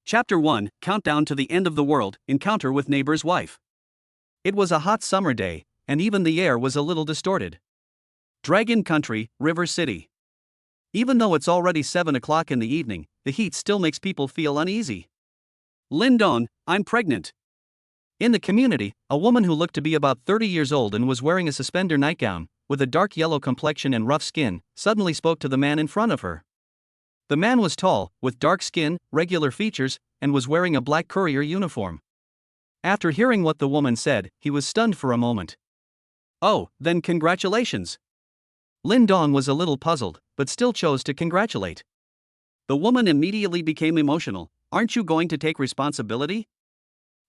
Chapter 1, Countdown to the End of the World, Encounter with Neighbor's Wife. It was a hot summer day, and even the air was a little distorted. Dragon Country, River City. Even though it's already 7 o'clock in the evening, the heat still makes people feel uneasy. Lindon, I'm pregnant. In the community, a woman who looked to be about 30 years old and was wearing a suspender nightgown, with a dark yellow complexion and rough skin, suddenly spoke to the man in front of her. The man was tall, with dark skin, regular features, and was wearing a black courier uniform. After hearing what the woman said, he was stunned for a moment. Oh, then congratulations. Lindon was a little puzzled, but still chose to congratulate. The woman immediately became emotional. Aren't you going to take responsibility?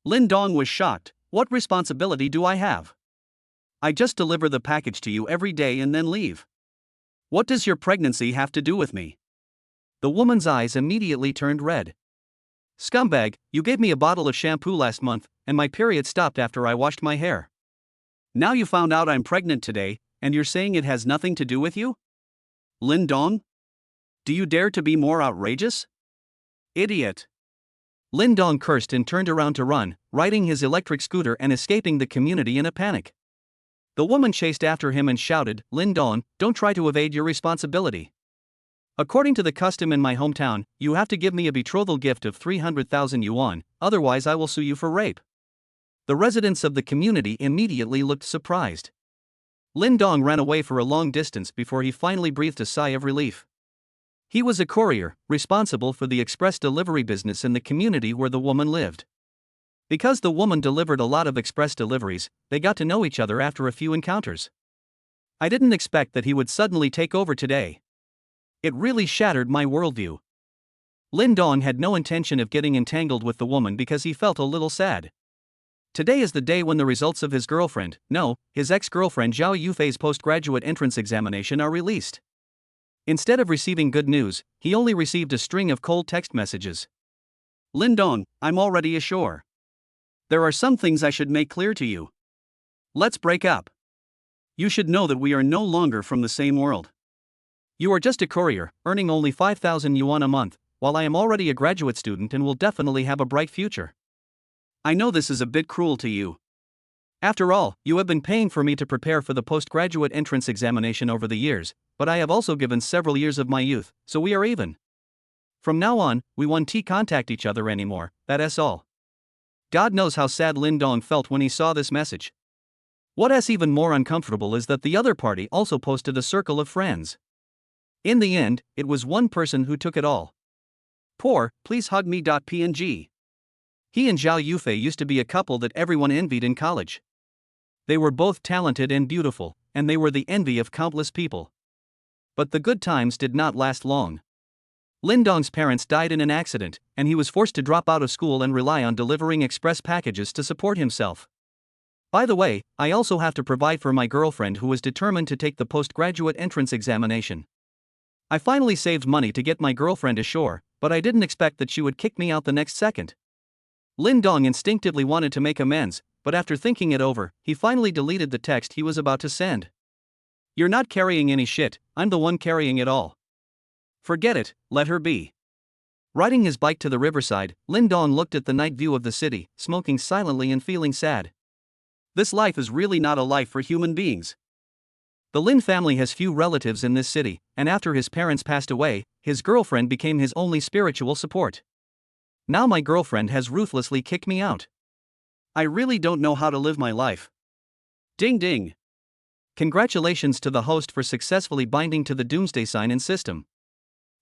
Lindon was shocked. What responsibility do I have? I just deliver the package to you every day and then leave. What does your pregnancy have to do with me? The woman's eyes immediately turned red. Scumbag, you gave me a bottle of shampoo last month, and my period stopped after I washed my hair. Now you found out I'm pregnant today, and you're saying it has nothing to do with you? Lindon? Do you dare to be more outrageous? Idiot. Lindon cursed and turned around to run, riding his electric scooter and escaping the community in a panic. The woman chased after him and shouted, Lindon, don't try to evade your responsibility. According to the custom in my hometown, you have to give me a betrothal gift of 300,000 yuan, otherwise I will sue you for rape. The residents of the community immediately looked surprised. Lindong ran away for a long distance before he finally breathed a sigh of relief. He was a courier, responsible for the express delivery business in the community where the woman lived. Because the woman delivered a lot of express deliveries, they got to know each other after a few encounters. I didn't expect that he would suddenly take over today. It really shattered my worldview. Lindong had no intention of getting entangled with the woman because he felt a little sad. Today is the day when the results of his his ex-girlfriend Zhao Yufei's postgraduate entrance examination are released. Instead of receiving good news, he only received a string of cold text messages. Lindong, I'm already ashore. There are some things I should make clear to you. Let's break up. You should know that we are no longer from the same world. You are just a courier, earning only 5,000 yuan a month, while I am already a graduate student and will definitely have a bright future. I know this is a bit cruel to you. After all, you have been paying for me to prepare for the postgraduate entrance examination over the years, but I have also given several years of my youth, so we are even. From now on, we won't contact each other anymore, that's all. God knows how sad Lindong felt when he saw this message. What is even more uncomfortable is that the other party also posted a circle of friends. In the end, it was one person who took it all. Poor, please hug me.png. He and Zhao Yufei used to be a couple that everyone envied in college. They were both talented and beautiful, and they were the envy of countless people. But the good times did not last long. Lindong's parents died in an accident, and he was forced to drop out of school and rely on delivering express packages to support himself. By the way, I also have to provide for my girlfriend who was determined to take the postgraduate entrance examination. I finally saved money to get my girlfriend ashore, but I didn't expect that she would kick me out the next second. Lindong instinctively wanted to make amends, but after thinking it over, he finally deleted the text he was about to send. You're not carrying any shit, I'm the one carrying it all. Forget it, let her be. Riding his bike to the riverside, Lindong looked at the night view of the city, smoking silently and feeling sad. This life is really not a life for human beings. The Lin family has few relatives in this city, and after his parents passed away, his girlfriend became his only spiritual support. Now my girlfriend has ruthlessly kicked me out. I really don't know how to live my life. Ding ding. Congratulations to the host for successfully binding to the doomsday sign and system.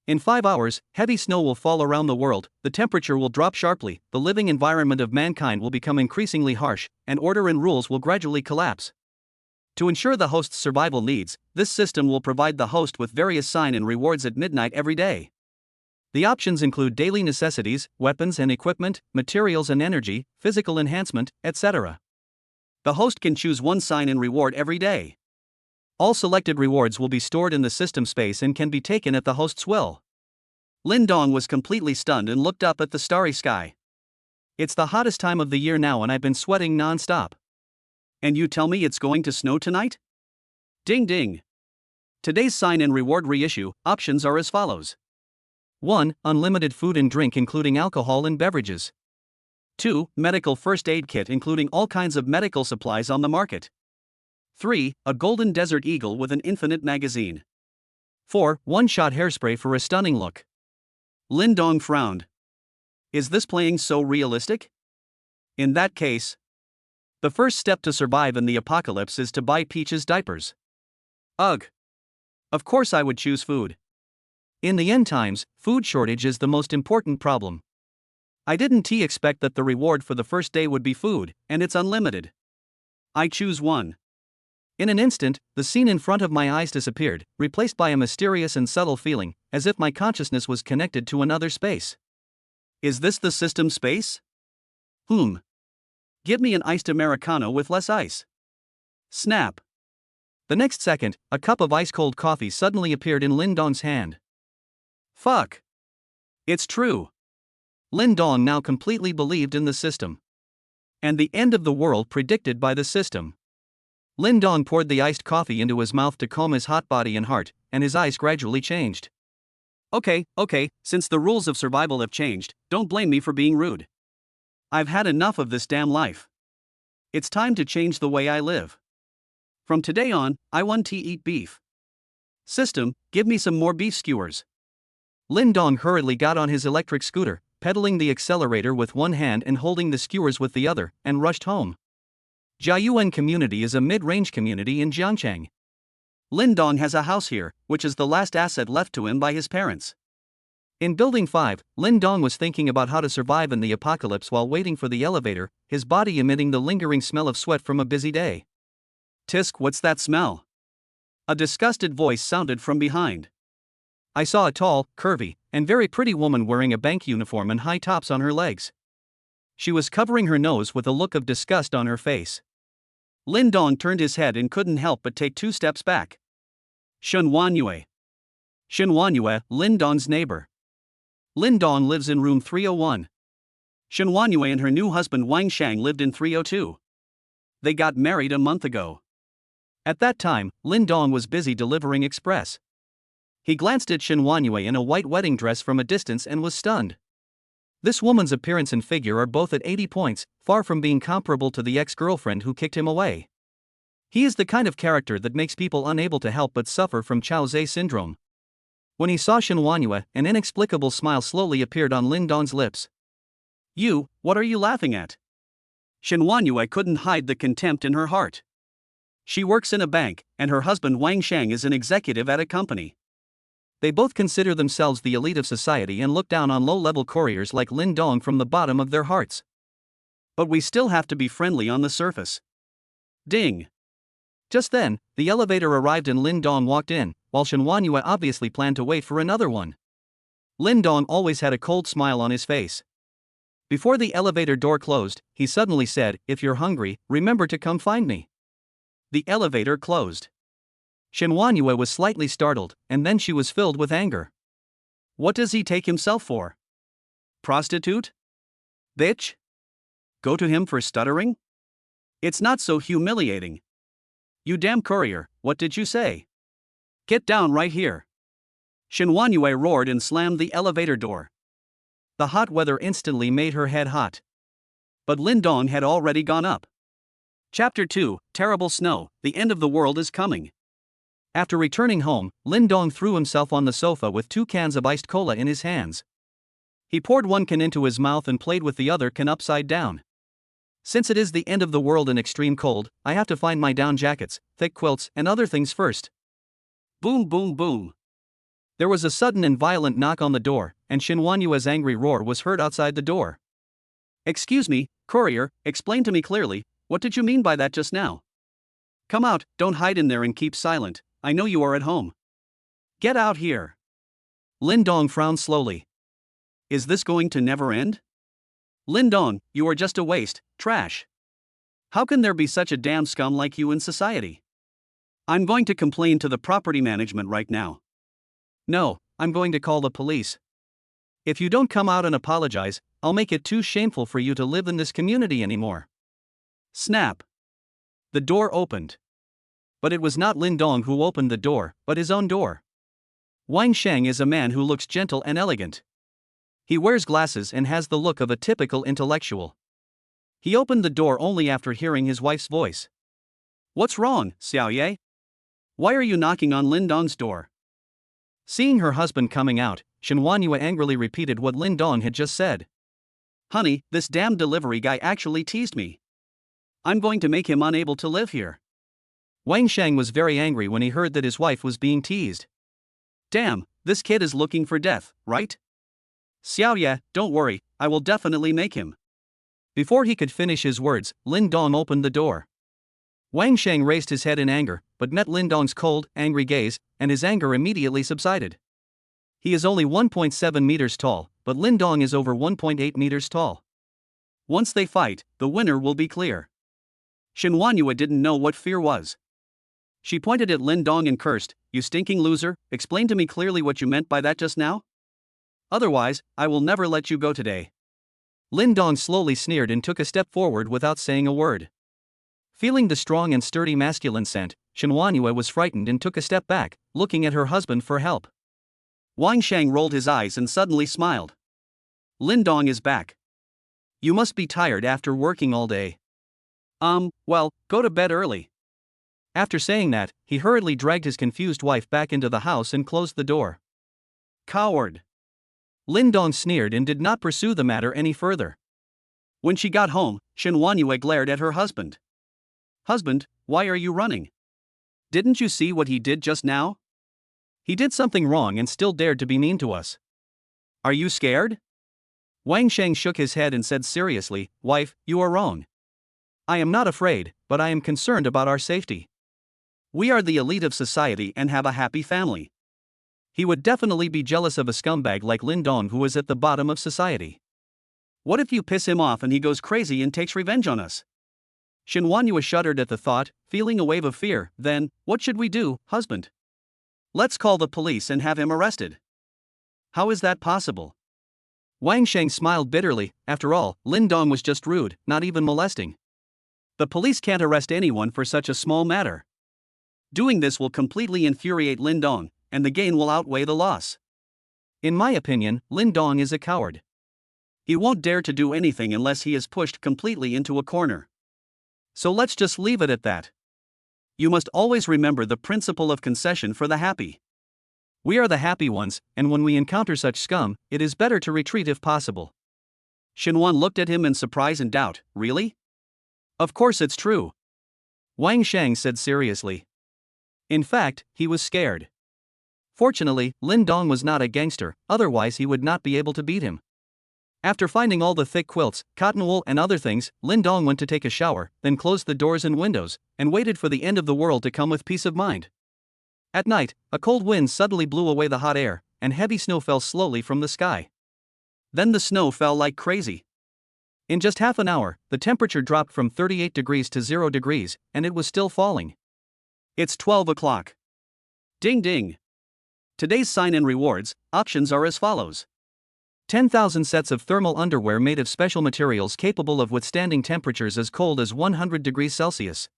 In 5 hours, heavy snow will fall around the world, the temperature will drop sharply, the living environment of mankind will become increasingly harsh, and order and rules will gradually collapse. To ensure the host's survival needs, this system will provide the host with various sign and rewards at midnight every day. The options include daily necessities, weapons and equipment, materials and energy, physical enhancement, etc. The host can choose one sign and reward every day. All selected rewards will be stored in the system space and can be taken at the host's will. Lindong was completely stunned and looked up at the starry sky. It's the hottest time of the year now and I've been sweating non-stop. And you tell me it's going to snow tonight? Ding ding. Today's sign and reward reissue options are as follows. 1. Unlimited food and drink including alcohol and beverages. 2. Medical first aid kit including all kinds of medical supplies on the market. 3. A golden desert eagle with an infinite magazine. 4. One-shot hairspray for a stunning look. Lin Dong frowned. Is this playing so realistic? In that case, the first step to survive in the apocalypse is to buy Peach's diapers. Ugh. Of course I would choose food. In the end times, food shortage is the most important problem. I didn't expect that the reward for the first day would be food, and it's unlimited. I choose 1. In an instant, the scene in front of my eyes disappeared, replaced by a mysterious and subtle feeling, as if my consciousness was connected to another space. Is this the system space? Give me an iced Americano with less ice. Snap. The next second, a cup of ice-cold coffee suddenly appeared in Lin Dong's hand. Fuck. It's true. Lin Dong now completely believed in the system. And the end of the world predicted by the system. Lin Dong poured the iced coffee into his mouth to calm his hot body and heart, and his eyes gradually changed. Okay, since the rules of survival have changed, don't blame me for being rude. I've had enough of this damn life. It's time to change the way I live. From today on, I want to eat beef. System, give me some more beef skewers. Lin Dong hurriedly got on his electric scooter, pedaling the accelerator with one hand and holding the skewers with the other, and rushed home. Jiayuan Community is a mid-range community in Jiangchang. Lin Dong has a house here, which is the last asset left to him by his parents. In Building 5, Lin Dong was thinking about how to survive in the apocalypse while waiting for the elevator, his body emitting the lingering smell of sweat from a busy day. Tisk, what's that smell? A disgusted voice sounded from behind. I saw a tall, curvy, and very pretty woman wearing a bank uniform and high tops on her legs. She was covering her nose with a look of disgust on her face. Lin Dong turned his head and couldn't help but take 2 steps back. Shen Wanyue. Shen Wanyue, Lin Dong's neighbor. Lin Dong lives in room 301. Shen Wanyue and her new husband Wang Shang lived in 302. They got married a month ago. At that time, Lin Dong was busy delivering express. He glanced at Shen Wanyue in a white wedding dress from a distance and was stunned. This woman's appearance and figure are both at 80 points, far from being comparable to the ex-girlfriend who kicked him away. He is the kind of character that makes people unable to help but suffer from Chao Zhe syndrome. When he saw Shen Wanyue, an inexplicable smile slowly appeared on Lin Dong's lips. You, what are you laughing at? Shen Wanyue couldn't hide the contempt in her heart. She works in a bank, and her husband Wang Shang is an executive at a company. They both consider themselves the elite of society and look down on low-level couriers like Lin Dong from the bottom of their hearts. But we still have to be friendly on the surface. Ding! Just then, the elevator arrived and Lin Dong walked in, while Shen Wanyue obviously planned to wait for another one. Lin Dong always had a cold smile on his face. Before the elevator door closed, he suddenly said, "If you're hungry, remember to come find me." The elevator closed. Shen Wanyue was slightly startled, and then she was filled with anger. What does he take himself for? Prostitute? Bitch? Go to him for stuttering? It's not so humiliating. You damn courier, what did you say? Get down right here. Shen Wanyue roared and slammed the elevator door. The hot weather instantly made her head hot. But Lin Dong had already gone up. Chapter 2, Terrible Snow, the end of the world is coming. After returning home, Lin Dong threw himself on the sofa with 2 cans of iced cola in his hands. He poured one can into his mouth and played with the other can upside down. Since it is the end of the world in extreme cold, I have to find my down jackets, thick quilts, and other things first. Boom, boom, boom. There was a sudden and violent knock on the door, and Shen Wanyue's angry roar was heard outside the door. Excuse me, courier, explain to me clearly, what did you mean by that just now? Come out, don't hide in there and keep silent, I know you are at home. Get out here. Lin Dong frowned slowly. Is this going to never end? Lin Dong, you are just a waste, trash. How can there be such a damn scum like you in society? I'm going to complain to the property management right now. No, I'm going to call the police. If you don't come out and apologize, I'll make it too shameful for you to live in this community anymore. Snap. The door opened. But it was not Lin Dong who opened the door, but his own door. Wang Sheng is a man who looks gentle and elegant. He wears glasses and has the look of a typical intellectual. He opened the door only after hearing his wife's voice. "What's wrong, Xiaoye? Why are you knocking on Lin Dong's door?" Seeing her husband coming out, Shen Huanyue angrily repeated what Lin Dong had just said. "Honey, this damn delivery guy actually teased me. I'm going to make him unable to live here." Wang Sheng was very angry when he heard that his wife was being teased. "Damn, this kid is looking for death, right? Xiaoye, don't worry, I will definitely make him." Before he could finish his words, Lin Dong opened the door. Wang Sheng raised his head in anger, but met Lin Dong's cold, angry gaze, and his anger immediately subsided. He is only 1.7 meters tall, but Lin Dong is over 1.8 meters tall. Once they fight, the winner will be clear. Shen Huanyue didn't know what fear was. She pointed at Lin Dong and cursed, "You stinking loser, explain to me clearly what you meant by that just now? Otherwise, I will never let you go today." Lin Dong slowly sneered and took a step forward without saying a word. Feeling the strong and sturdy masculine scent, Shen Huanyue was frightened and took a step back, looking at her husband for help. Wang Sheng rolled his eyes and suddenly smiled. "Lin Dong is back. You must be tired after working all day. Well, go to bed early." After saying that, he hurriedly dragged his confused wife back into the house and closed the door. "Coward." Lin Dong sneered and did not pursue the matter any further. When she got home, Shen Huanyue glared at her husband. "Husband, why are you running? Didn't you see what he did just now? He did something wrong and still dared to be mean to us. Are you scared?" Wang Sheng shook his head and said seriously, "Wife, you are wrong. I am not afraid, but I am concerned about our safety. We are the elite of society and have a happy family. He would definitely be jealous of a scumbag like Lin Dong who is at the bottom of society. What if you piss him off and he goes crazy and takes revenge on us?" Shen Huanyue shuddered at the thought, feeling a wave of fear. "Then, what should we do, husband? Let's call the police and have him arrested." "How is that possible?" Wang Sheng smiled bitterly. After all, Lin Dong was just rude, not even molesting. The police can't arrest anyone for such a small matter. Doing this will completely infuriate Lin Dong, and the gain will outweigh the loss. In my opinion, Lin Dong is a coward. He won't dare to do anything unless he is pushed completely into a corner. So let's just leave it at that. You must always remember the principle of concession for the happy. We are the happy ones, and when we encounter such scum, it is better to retreat if possible." Shen Huan looked at him in surprise and doubt. "Really?" "Of course it's true," Wang Sheng said seriously. In fact, he was scared. Fortunately, Lin Dong was not a gangster, otherwise he would not be able to beat him. After finding all the thick quilts, cotton wool and other things, Lin Dong went to take a shower, then closed the doors and windows, and waited for the end of the world to come with peace of mind. At night, a cold wind suddenly blew away the hot air, and heavy snow fell slowly from the sky. Then the snow fell like crazy. In just half an hour, the temperature dropped from 38 degrees to 0 degrees, and it was still falling. It's 12 o'clock. Ding ding. Today's sign and rewards options are as follows. 10,000 sets of thermal underwear made of special materials capable of withstanding temperatures as cold as 100 degrees Celsius.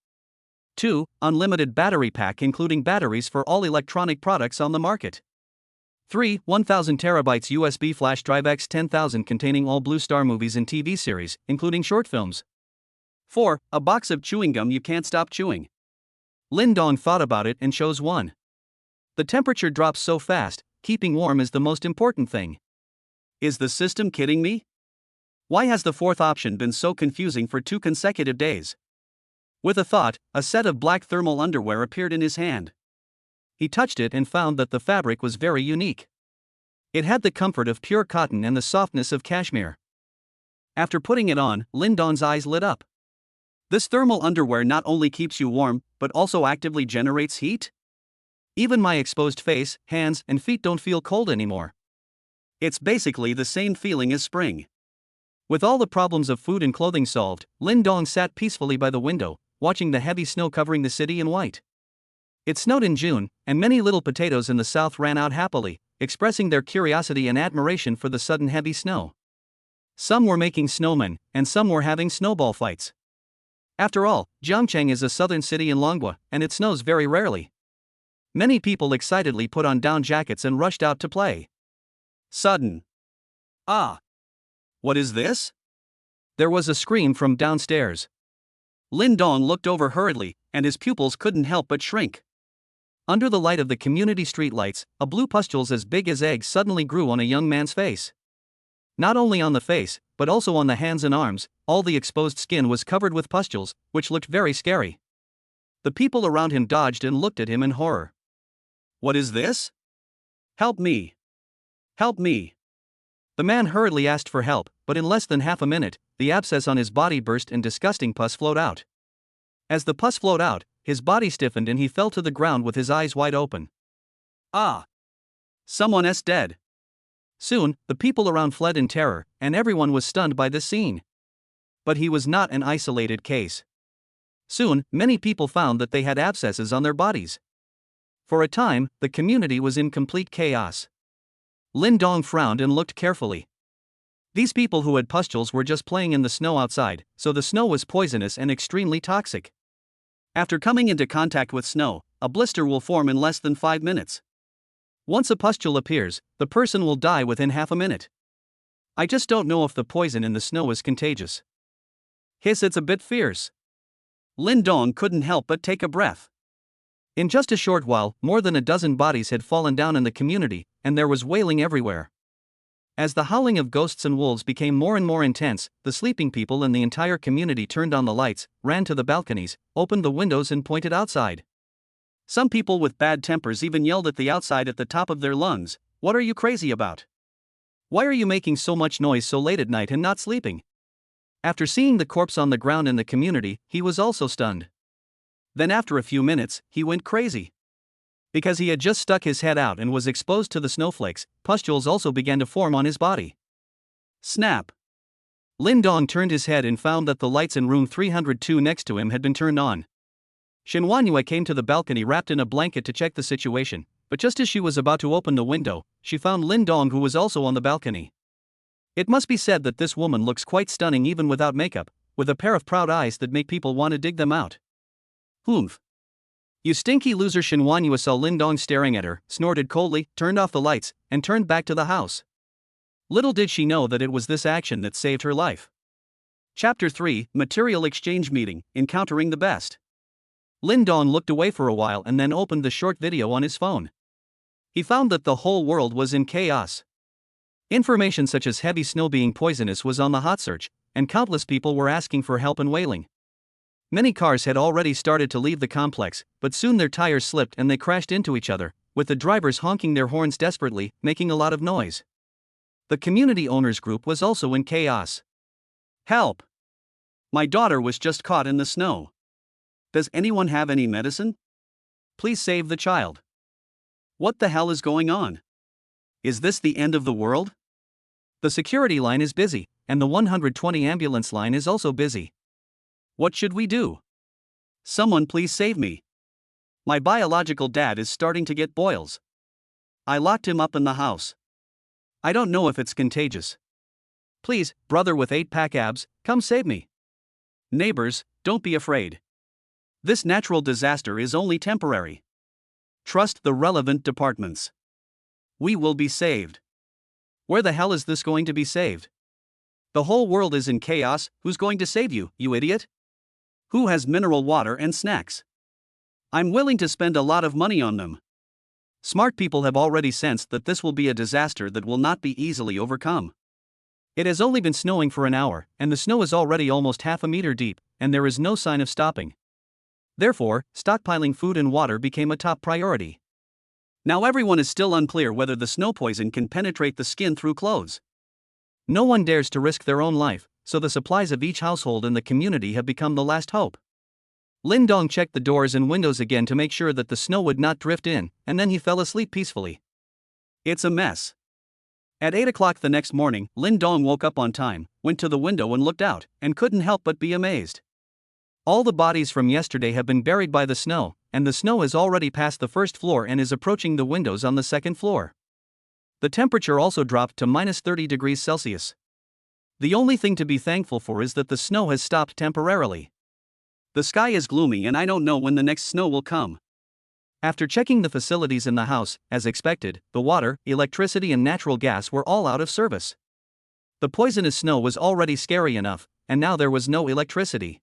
2. Unlimited battery pack including batteries for all electronic products on the market. 3. 1000 terabytes USB flash drive x 10,000 containing all Blue Star movies and TV series, including short films. 4. A box of chewing gum you can't stop chewing. Lin Dong thought about it and chose 1. The temperature drops so fast, keeping warm is the most important thing. Is the system kidding me? Why has the fourth option been so confusing for 2 consecutive days? With a thought, a set of black thermal underwear appeared in his hand. He touched it and found that the fabric was very unique. It had the comfort of pure cotton and the softness of cashmere. After putting it on, Lin Dong's eyes lit up. This thermal underwear not only keeps you warm, but also actively generates heat? Even my exposed face, hands, and feet don't feel cold anymore. It's basically the same feeling as spring. With all the problems of food and clothing solved, Lin Dong sat peacefully by the window, watching the heavy snow covering the city in white. It snowed in June, and many little potatoes in the south ran out happily, expressing their curiosity and admiration for the sudden heavy snow. Some were making snowmen, and some were having snowball fights. After all, Jiangcheng is a southern city in Longhua, and it snows very rarely. Many people excitedly put on down jackets and rushed out to play. Sudden. Ah! What is this? There was a scream from downstairs. Lin Dong looked over hurriedly, and his pupils couldn't help but shrink. Under the light of the community street lights, a blue pustules as big as eggs suddenly grew on a young man's face. Not only on the face, but also on the hands and arms, all the exposed skin was covered with pustules, which looked very scary. The people around him dodged and looked at him in horror. What is this? Help me! Help me! The man hurriedly asked for help, but in less than half a minute, the abscess on his body burst and disgusting pus flowed out. As the pus flowed out, his body stiffened and he fell to the ground with his eyes wide open. Ah! Someone's dead. Soon, the people around fled in terror, and everyone was stunned by this scene. But he was not an isolated case. Soon, many people found that they had abscesses on their bodies. For a time, the community was in complete chaos. Lin Dong frowned and looked carefully. These people who had pustules were just playing in the snow outside, so the snow was poisonous and extremely toxic. After coming into contact with snow, a blister will form in less than 5 minutes. Once a pustule appears, the person will die within half a minute. I just don't know if the poison in the snow is contagious. Hiss, it's a bit fierce. Lin Dong couldn't help but take a breath. In just a short while, more than a dozen bodies had fallen down in the community, and there was wailing everywhere. As the howling of ghosts and wolves became more and more intense, the sleeping people in the entire community turned on the lights, ran to the balconies, opened the windows and pointed outside. Some people with bad tempers even yelled at the outside at the top of their lungs, "What are you crazy about? Why are you making so much noise so late at night and not sleeping?" After seeing the corpse on the ground in the community, he was also stunned. Then after a few minutes, he went crazy. Because he had just stuck his head out and was exposed to the snowflakes, pustules also began to form on his body. Snap! Lin Dong turned his head and found that the lights in room 302 next to him had been turned on. Shen Huanyue came to the balcony wrapped in a blanket to check the situation, but just as she was about to open the window, she found Lin Dong, who was also on the balcony. It must be said that this woman looks quite stunning even without makeup, with a pair of proud eyes that make people want to dig them out. Humph! You stinky loser! Shen Huanyue saw Lin Dong staring at her, snorted coldly, turned off the lights, and turned back to the house. Little did she know that it was this action that saved her life. Chapter 3, Material Exchange Meeting, Encountering the Best. Lin Dong looked away for a while and then opened the short video on his phone. He found that the whole world was in chaos. Information such as heavy snow being poisonous was on the hot search, and countless people were asking for help and wailing. Many cars had already started to leave the complex, but soon their tires slipped and they crashed into each other, with the drivers honking their horns desperately, making a lot of noise. The community owners group was also in chaos. Help! My daughter was just caught in the snow. Does anyone have any medicine? Please save the child. What the hell is going on? Is this the end of the world? The security line is busy, and the 120 ambulance line is also busy. What should we do? Someone please save me. My biological dad is starting to get boils. I locked him up in the house. I don't know if it's contagious. Please, brother with 8-pack abs, come save me. Neighbors, don't be afraid. This natural disaster is only temporary. Trust the relevant departments. We will be saved. Where the hell is this going to be saved? The whole world is in chaos. Who's going to save you, you idiot? Who has mineral water and snacks? I'm willing to spend a lot of money on them. Smart people have already sensed that this will be a disaster that will not be easily overcome. It has only been snowing for an hour, and the snow is already almost half a meter deep, and there is no sign of stopping. Therefore, stockpiling food and water became a top priority. Now everyone is still unclear whether the snow poison can penetrate the skin through clothes. No one dares to risk their own life, so the supplies of each household in the community have become the last hope. Lin Dong checked the doors and windows again to make sure that the snow would not drift in, and then he fell asleep peacefully. It's a mess. At 8 o'clock the next morning, Lin Dong woke up on time, went to the window and looked out, and couldn't help but be amazed. All the bodies from yesterday have been buried by the snow, and the snow has already passed the first floor and is approaching the windows on the second floor. The temperature also dropped to minus 30 degrees Celsius. The only thing to be thankful for is that the snow has stopped temporarily. The sky is gloomy and I don't know when the next snow will come. After checking the facilities in the house, as expected, the water, electricity, and natural gas were all out of service. The poisonous snow was already scary enough, and now there was no electricity.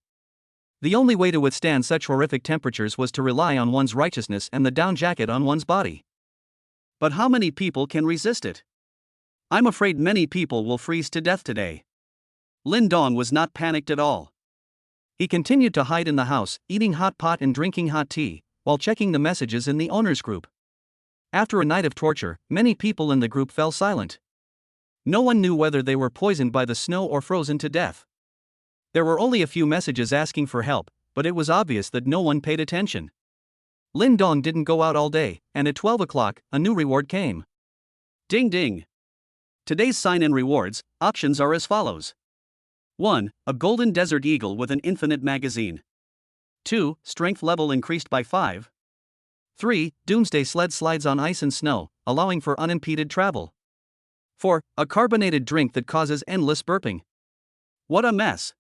The only way to withstand such horrific temperatures was to rely on one's righteousness and the down jacket on one's body. But how many people can resist it? I'm afraid many people will freeze to death today. Lin Dong was not panicked at all. He continued to hide in the house, eating hot pot and drinking hot tea, while checking the messages in the owners group. After a night of torture, many people in the group fell silent. No one knew whether they were poisoned by the snow or frozen to death. There were only a few messages asking for help, but it was obvious that no one paid attention. Lin Dong didn't go out all day, and at 12 o'clock, a new reward came. Ding ding! Today's sign-in rewards options are as follows. 1. A golden desert eagle with an infinite magazine. 2. Strength level increased by 5. 3. Doomsday sled slides on ice and snow, allowing for unimpeded travel. 4. A carbonated drink that causes endless burping. What a mess!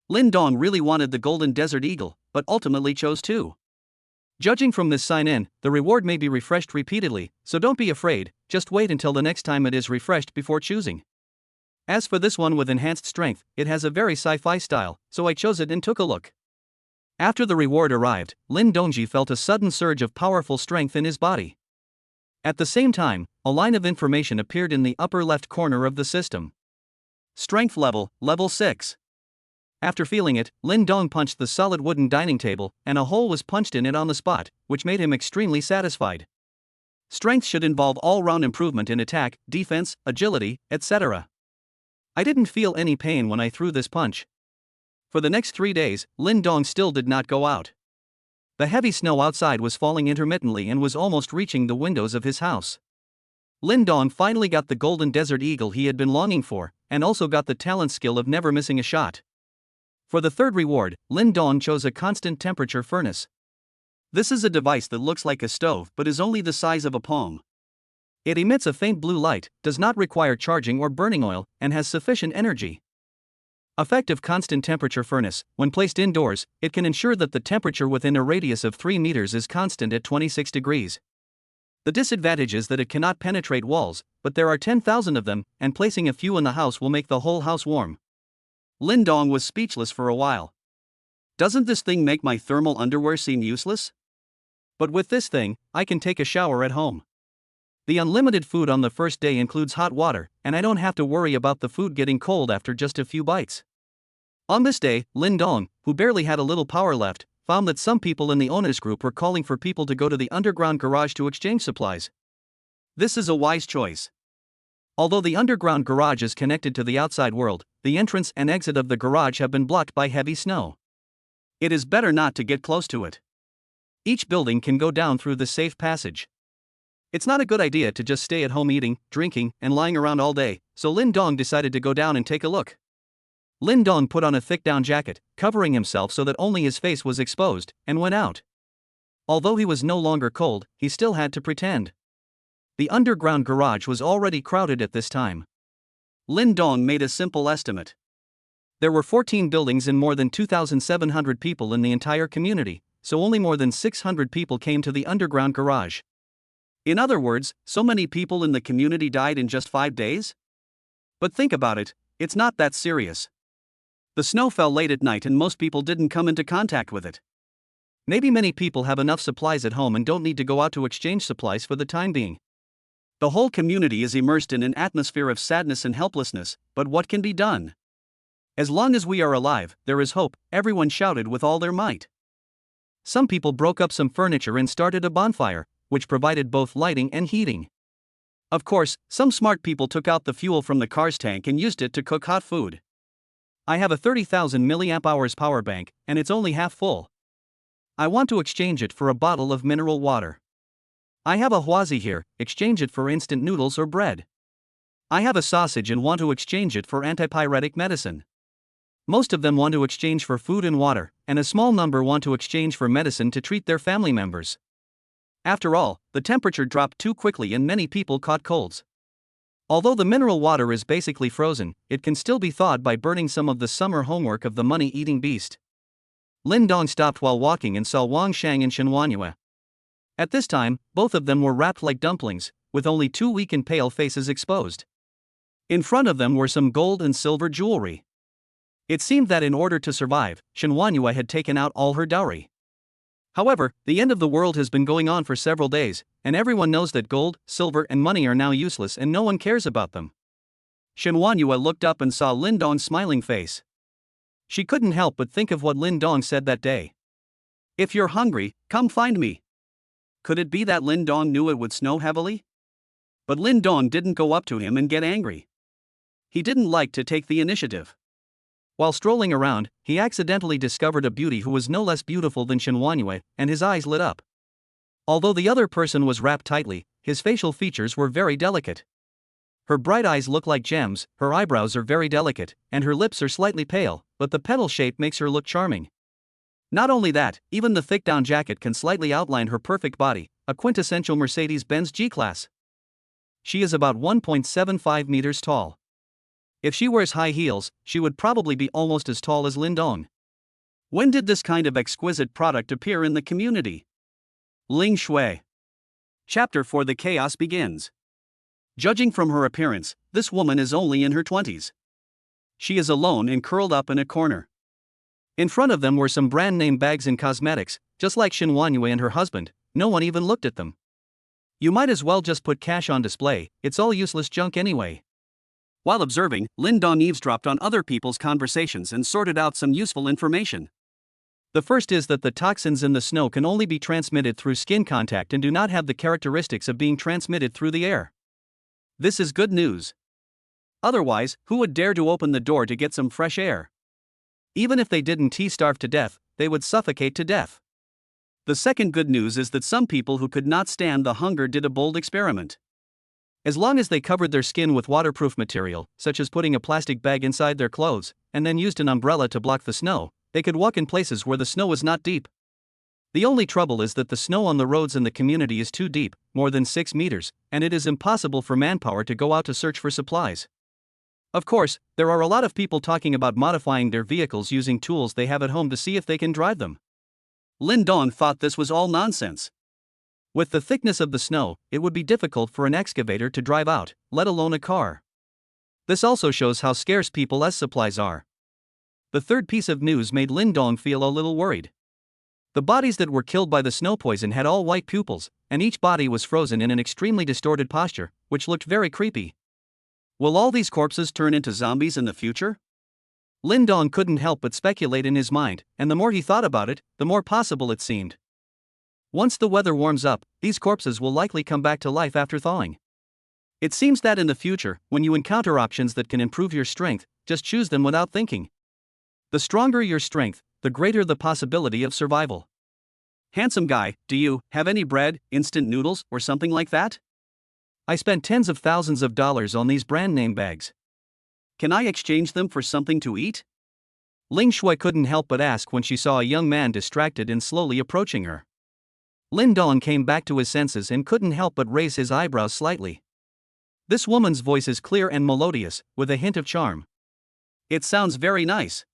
Lin Dong really wanted the golden desert eagle, but ultimately chose 2. Judging from this sign-in, the reward may be refreshed repeatedly, so don't be afraid, just wait until the next time it is refreshed before choosing. As for this one with enhanced strength, it has a very sci-fi style, so I chose it and took a look. After the reward arrived, Lin Dongji felt a sudden surge of powerful strength in his body. At the same time, a line of information appeared in the upper left corner of the system. Strength level, level 6. After feeling it, Lin Dong punched the solid wooden dining table, and a hole was punched in it on the spot, which made him extremely satisfied. Strength should involve all-round improvement in attack, defense, agility, etc. I didn't feel any pain when I threw this punch. For the next 3 days, Lin Dong still did not go out. The heavy snow outside was falling intermittently and was almost reaching the windows of his house. Lin Dong finally got the golden desert eagle he had been longing for, and also got the talent skill of never missing a shot. For the third reward, Lin Dong chose a constant temperature furnace. This is a device that looks like a stove but is only the size of a palm. It emits a faint blue light, does not require charging or burning oil, and has sufficient energy. Effective constant temperature furnace. When placed indoors, it can ensure that the temperature within a radius of 3 meters is constant at 26 degrees. The disadvantage is that it cannot penetrate walls, but there are 10,000 of them, and placing a few in the house will make the whole house warm. Lin Dong was speechless for a while. Doesn't this thing make my thermal underwear seem useless? But with this thing, I can take a shower at home. The unlimited food on the first day includes hot water, and I don't have to worry about the food getting cold after just a few bites. On this day, Lin Dong, who barely had a little power left, found that some people in the owners group were calling for people to go to the underground garage to exchange supplies. This is a wise choice. Although the underground garage is connected to the outside world, the entrance and exit of the garage have been blocked by heavy snow. It is better not to get close to it. Each building can go down through the safe passage. It's not a good idea to just stay at home eating, drinking, and lying around all day, so Lin Dong decided to go down and take a look. Lin Dong put on a thick down jacket, covering himself so that only his face was exposed, and went out. Although he was no longer cold, he still had to pretend. The underground garage was already crowded at this time. Lin Dong made a simple estimate. There were 14 buildings and more than 2,700 people in the entire community, so only more than 600 people came to the underground garage. In other words, so many people in the community died in just 5 days? But think about it, it's not that serious. The snow fell late at night and most people didn't come into contact with it. Maybe many people have enough supplies at home and don't need to go out to exchange supplies for the time being. The whole community is immersed in an atmosphere of sadness and helplessness, but what can be done? As long as we are alive, there is hope, everyone shouted with all their might. Some people broke up some furniture and started a bonfire, which provided both lighting and heating. Of course, some smart people took out the fuel from the car's tank and used it to cook hot food. I have a 30,000 mAh power bank, and it's only half full. I want to exchange it for a bottle of mineral water. I have a huazi here, exchange it for instant noodles or bread. I have a sausage and want to exchange it for antipyretic medicine. Most of them want to exchange for food and water, and a small number want to exchange for medicine to treat their family members. After all, the temperature dropped too quickly and many people caught colds. Although the mineral water is basically frozen, it can still be thawed by burning some of the summer homework of the money-eating beast. Lin Dong stopped while walking and saw Wang Shang and Shen Wanyue. At this time, both of them were wrapped like dumplings, with only two weak and pale faces exposed. In front of them were some gold and silver jewelry. It seemed that in order to survive, Shen Huanyue had taken out all her dowry. However, the end of the world has been going on for several days, and everyone knows that gold, silver, and money are now useless and no one cares about them. Shen Huanyue looked up and saw Lin Dong's smiling face. She couldn't help but think of what Lin Dong said that day. "If you're hungry, come find me." Could it be that Lin Dong knew it would snow heavily? But Lin Dong didn't go up to him and get angry. He didn't like to take the initiative. While strolling around, he accidentally discovered a beauty who was no less beautiful than Shen Huanyue, and his eyes lit up. Although the other person was wrapped tightly, his facial features were very delicate. Her bright eyes look like gems, her eyebrows are very delicate, and her lips are slightly pale, but the petal shape makes her look charming. Not only that, even the thick down jacket can slightly outline her perfect body, a quintessential Mercedes-Benz G-Class. She is about 1.75 meters tall. If she wears high heels, she would probably be almost as tall as Lin Dong. When did this kind of exquisite product appear in the community? Ling Shui. Chapter 4: The Chaos Begins. Judging from her appearance, this woman is only in her 20s. She is alone and curled up in a corner. In front of them were some brand name bags and cosmetics, just like Shen Huanyue and her husband. No one even looked at them. You might as well just put cash on display, it's all useless junk anyway. While observing, Lin Dong eavesdropped on other people's conversations and sorted out some useful information. The first is that the toxins in the snow can only be transmitted through skin contact and do not have the characteristics of being transmitted through the air. This is good news. Otherwise, who would dare to open the door to get some fresh air? Even if they didn't starve to death, they would suffocate to death. The second good news is that some people who could not stand the hunger did a bold experiment. As long as they covered their skin with waterproof material, such as putting a plastic bag inside their clothes, and then used an umbrella to block the snow, they could walk in places where the snow was not deep. The only trouble is that the snow on the roads in the community is too deep, more than 6 meters, and it is impossible for manpower to go out to search for supplies. Of course, there are a lot of people talking about modifying their vehicles using tools they have at home to see if they can drive them. Lin Dong thought this was all nonsense. With the thickness of the snow, it would be difficult for an excavator to drive out, let alone a car. This also shows how scarce people's supplies are. The third piece of news made Lin Dong feel a little worried. The bodies that were killed by the snow poison had all white pupils, and each body was frozen in an extremely distorted posture, which looked very creepy. Will all these corpses turn into zombies in the future? Lin Dong couldn't help but speculate in his mind, and the more he thought about it, the more possible it seemed. Once the weather warms up, these corpses will likely come back to life after thawing. It seems that in the future, when you encounter options that can improve your strength, just choose them without thinking. The stronger your strength, the greater the possibility of survival. Handsome guy, do you have any bread, instant noodles, or something like that? I spent tens of thousands of dollars on these brand name bags. Can I exchange them for something to eat? Ling Shui couldn't help but ask when she saw a young man distracted and slowly approaching her. Lin Dong came back to his senses and couldn't help but raise his eyebrows slightly. This woman's voice is clear and melodious, with a hint of charm. It sounds very nice.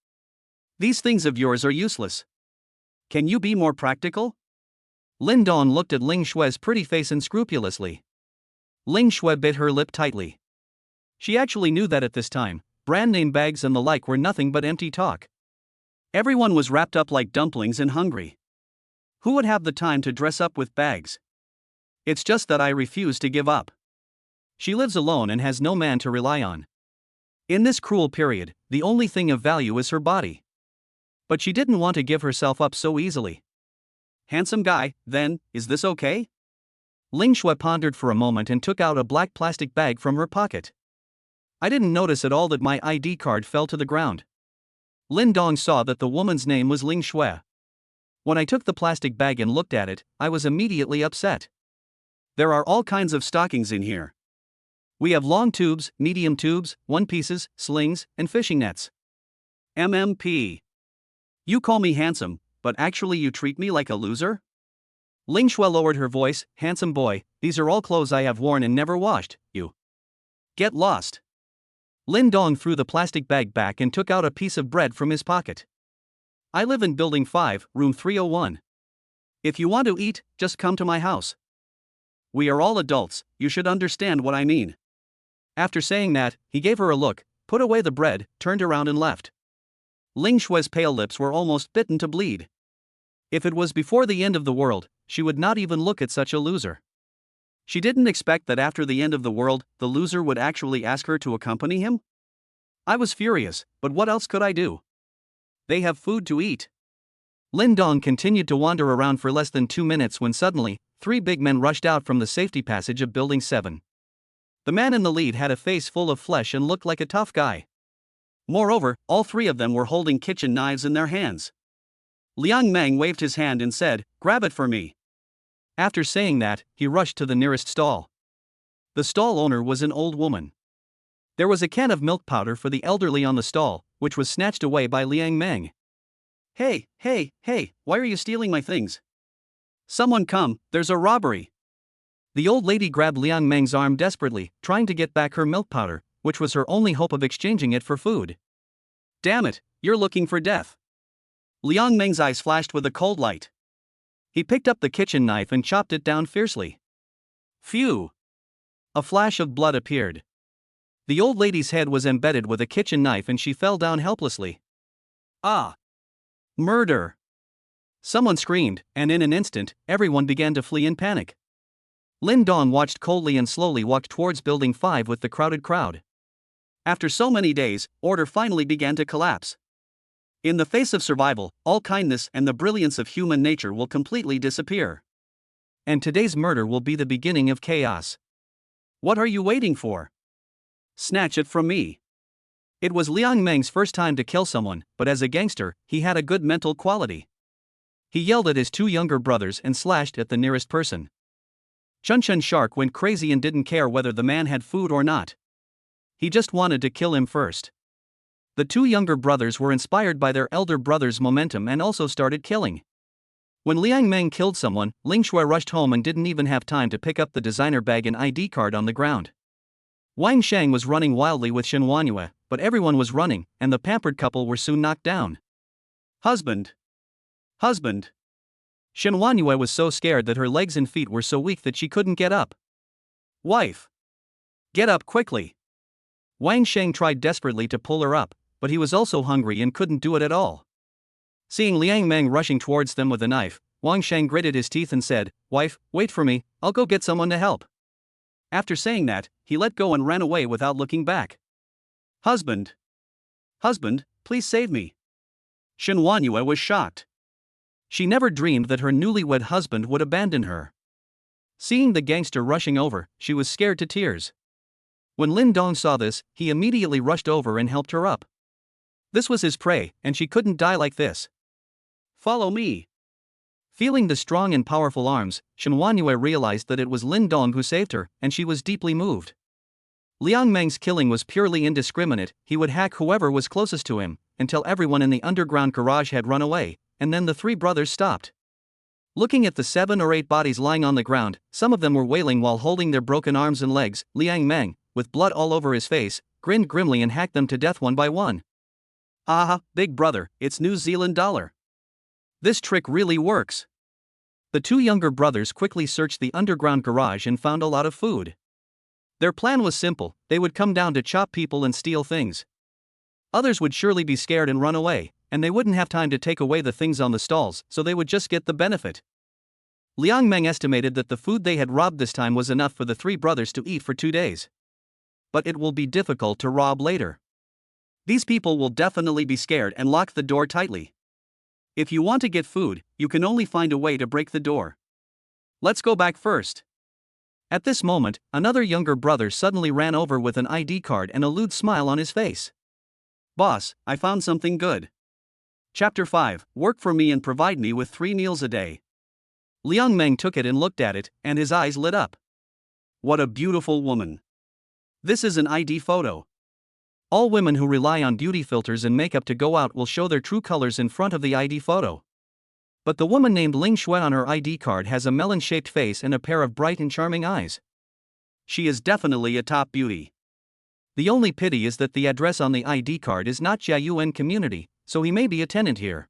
These things of yours are useless. Can you be more practical? Lin Dong looked at Ling Shui's pretty face unscrupulously. Ling Shui bit her lip tightly. She actually knew that at this time, brand name bags and the like were nothing but empty talk. Everyone was wrapped up like dumplings and hungry. Who would have the time to dress up with bags? It's just that I refuse to give up. She lives alone and has no man to rely on. In this cruel period, the only thing of value is her body. But she didn't want to give herself up so easily. Handsome guy, then, is this okay? Ling Shui pondered for a moment and took out a black plastic bag from her pocket. I didn't notice at all that my ID card fell to the ground. Lin Dong saw that the woman's name was Ling Shui. When I took the plastic bag and looked at it, I was immediately upset. There are all kinds of stockings in here. We have long tubes, medium tubes, one pieces, slings, and fishing nets. MMP. You call me handsome, but actually you treat me like a loser? Ling Shui lowered her voice. Handsome boy, these are all clothes I have worn and never washed, you. Get lost. Lin Dong threw the plastic bag back and took out a piece of bread from his pocket. I live in Building 5, Room 301. If you want to eat, just come to my house. We are all adults, you should understand what I mean. After saying that, he gave her a look, put away the bread, turned around and left. Ling Shui's pale lips were almost bitten to bleed. If it was before the end of the world, she would not even look at such a loser. She didn't expect that after the end of the world, the loser would actually ask her to accompany him. I was furious, but what else could I do? They have food to eat. Lin Dong continued to wander around for less than 2 minutes when suddenly, 3 big men rushed out from the safety passage of Building 7. The man in the lead had a face full of flesh and looked like a tough guy. Moreover, all 3 of them were holding kitchen knives in their hands. Liang Meng waved his hand and said, "Grab it for me." After saying that, he rushed to the nearest stall. The stall owner was an old woman. There was a can of milk powder for the elderly on the stall, which was snatched away by Liang Meng. Hey, why are you stealing my things? Someone come, there's a robbery. The old lady grabbed Liang Meng's arm desperately, trying to get back her milk powder, which was her only hope of exchanging it for food. Damn it, you're looking for death. Liang Meng's eyes flashed with a cold light. He picked up the kitchen knife and chopped it down fiercely. Phew! A flash of blood appeared. The old lady's head was embedded with a kitchen knife and she fell down helplessly. Ah! Murder! Someone screamed, and in an instant, everyone began to flee in panic. Lin Dong watched coldly and slowly walked towards Building 5 with the crowded crowd. After so many days, order finally began to collapse. In the face of survival, all kindness and the brilliance of human nature will completely disappear. And today's murder will be the beginning of chaos. What are you waiting for? Snatch it from me. It was Liang Meng's first time to kill someone, but as a gangster, he had a good mental quality. He yelled at his 2 younger brothers and slashed at the nearest person. Chun Shark went crazy and didn't care whether the man had food or not. He just wanted to kill him first. The 2 younger brothers were inspired by their elder brother's momentum and also started killing. When Liang Meng killed someone, Ling Shui rushed home and didn't even have time to pick up the designer bag and ID card on the ground. Wang Shang was running wildly with Shen Wanyue, but everyone was running, and the pampered couple were soon knocked down. Husband! Husband! Shen Wanyue was so scared that her legs and feet were so weak that she couldn't get up. Wife! Get up quickly! Wang Sheng tried desperately to pull her up, but he was also hungry and couldn't do it at all. Seeing Liang Meng rushing towards them with a knife, Wang Sheng gritted his teeth and said, "Wife, wait for me, I'll go get someone to help." After saying that, he let go and ran away without looking back. Husband! Husband, please save me! Shen Wanyue was shocked. She never dreamed that her newlywed husband would abandon her. Seeing the gangster rushing over, she was scared to tears. When Lin Dong saw this, he immediately rushed over and helped her up. This was his prey, and she couldn't die like this. Follow me. Feeling the strong and powerful arms, Shen Wanyue realized that it was Lin Dong who saved her, and she was deeply moved. Liang Meng's killing was purely indiscriminate. He would hack whoever was closest to him, until everyone in the underground garage had run away, and then the 3 brothers stopped. Looking at the 7 or 8 bodies lying on the ground, some of them were wailing while holding their broken arms and legs. Liang Meng, with blood all over his face, grinned grimly and hacked them to death one by one. Aha, big brother, it's New Zealand dollar. This trick really works. The 2 younger brothers quickly searched the underground garage and found a lot of food. Their plan was simple: they would come down to chop people and steal things. Others would surely be scared and run away, and they wouldn't have time to take away the things on the stalls, so they would just get the benefit. Liang Meng estimated that the food they had robbed this time was enough for the 3 brothers to eat for 2 days. But it will be difficult to rob later. These people will definitely be scared and lock the door tightly. If you want to get food, you can only find a way to break the door. Let's go back first. At this moment, another younger brother suddenly ran over with an ID card and a lewd smile on his face. Boss, I found something good. Chapter 5, Work for me and provide me with 3 meals a day. Liang Meng took it and looked at it, and his eyes lit up. What a beautiful woman. This is an ID photo. All women who rely on beauty filters and makeup to go out will show their true colors in front of the ID photo. But the woman named Ling Shui on her ID card has a melon-shaped face and a pair of bright and charming eyes. She is definitely a top beauty. The only pity is that the address on the ID card is not Jiayuan Community, so he may be a tenant here.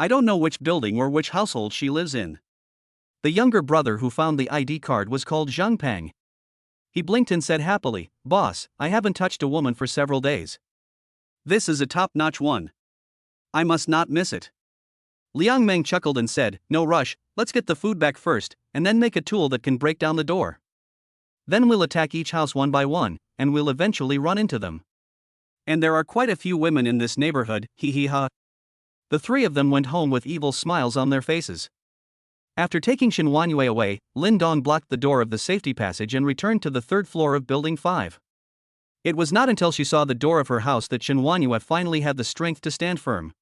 I don't know which building or which household she lives in. The younger brother who found the ID card was called Zhang Peng. He blinked and said happily, "Boss, I haven't touched a woman for several days. This is a top-notch one. I must not miss it." Liang Meng chuckled and said, "No rush, let's get the food back first, and then make a tool that can break down the door. Then we'll attack each house one by one, and we'll eventually run into them. And there are quite a few women in this neighborhood, hee hee ha." The three of them went home with evil smiles on their faces. After taking Shen Huanyue away, Lin Dong blocked the door of the safety passage and returned to the third floor of Building 5. It was not until she saw the door of her house that Shen Huanyue finally had the strength to stand firm.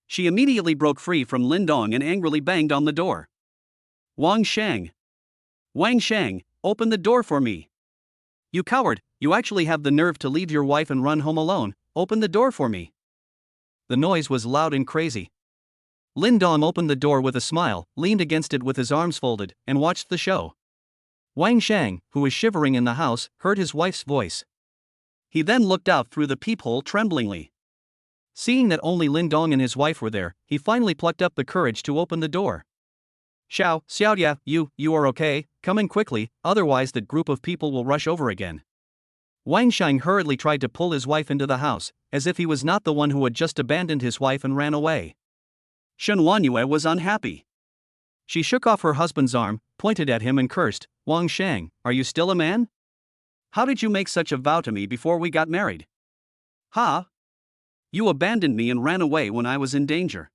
She immediately broke free from Lin Dong and angrily banged on the door. "Wang Shang! Wang Shang, open the door for me! You coward, you actually have the nerve to leave your wife and run home alone, open the door for me!" The noise was loud and crazy. Lin Dong opened the door with a smile, leaned against it with his arms folded, and watched the show. Wang Shang, who was shivering in the house, heard his wife's voice. He then looked out through the peephole tremblingly. Seeing that only Lin Dong and his wife were there, he finally plucked up the courage to open the door. Xiaoya, you are okay, come in quickly, otherwise that group of people will rush over again." Wang Shang hurriedly tried to pull his wife into the house, as if he was not the one who had just abandoned his wife and ran away. Shen Huanyue was unhappy. She shook off her husband's arm, pointed at him and cursed, "Wang Shang, are you still a man? How did you make such a vow to me before we got married? Ha! You abandoned me and ran away when I was in danger.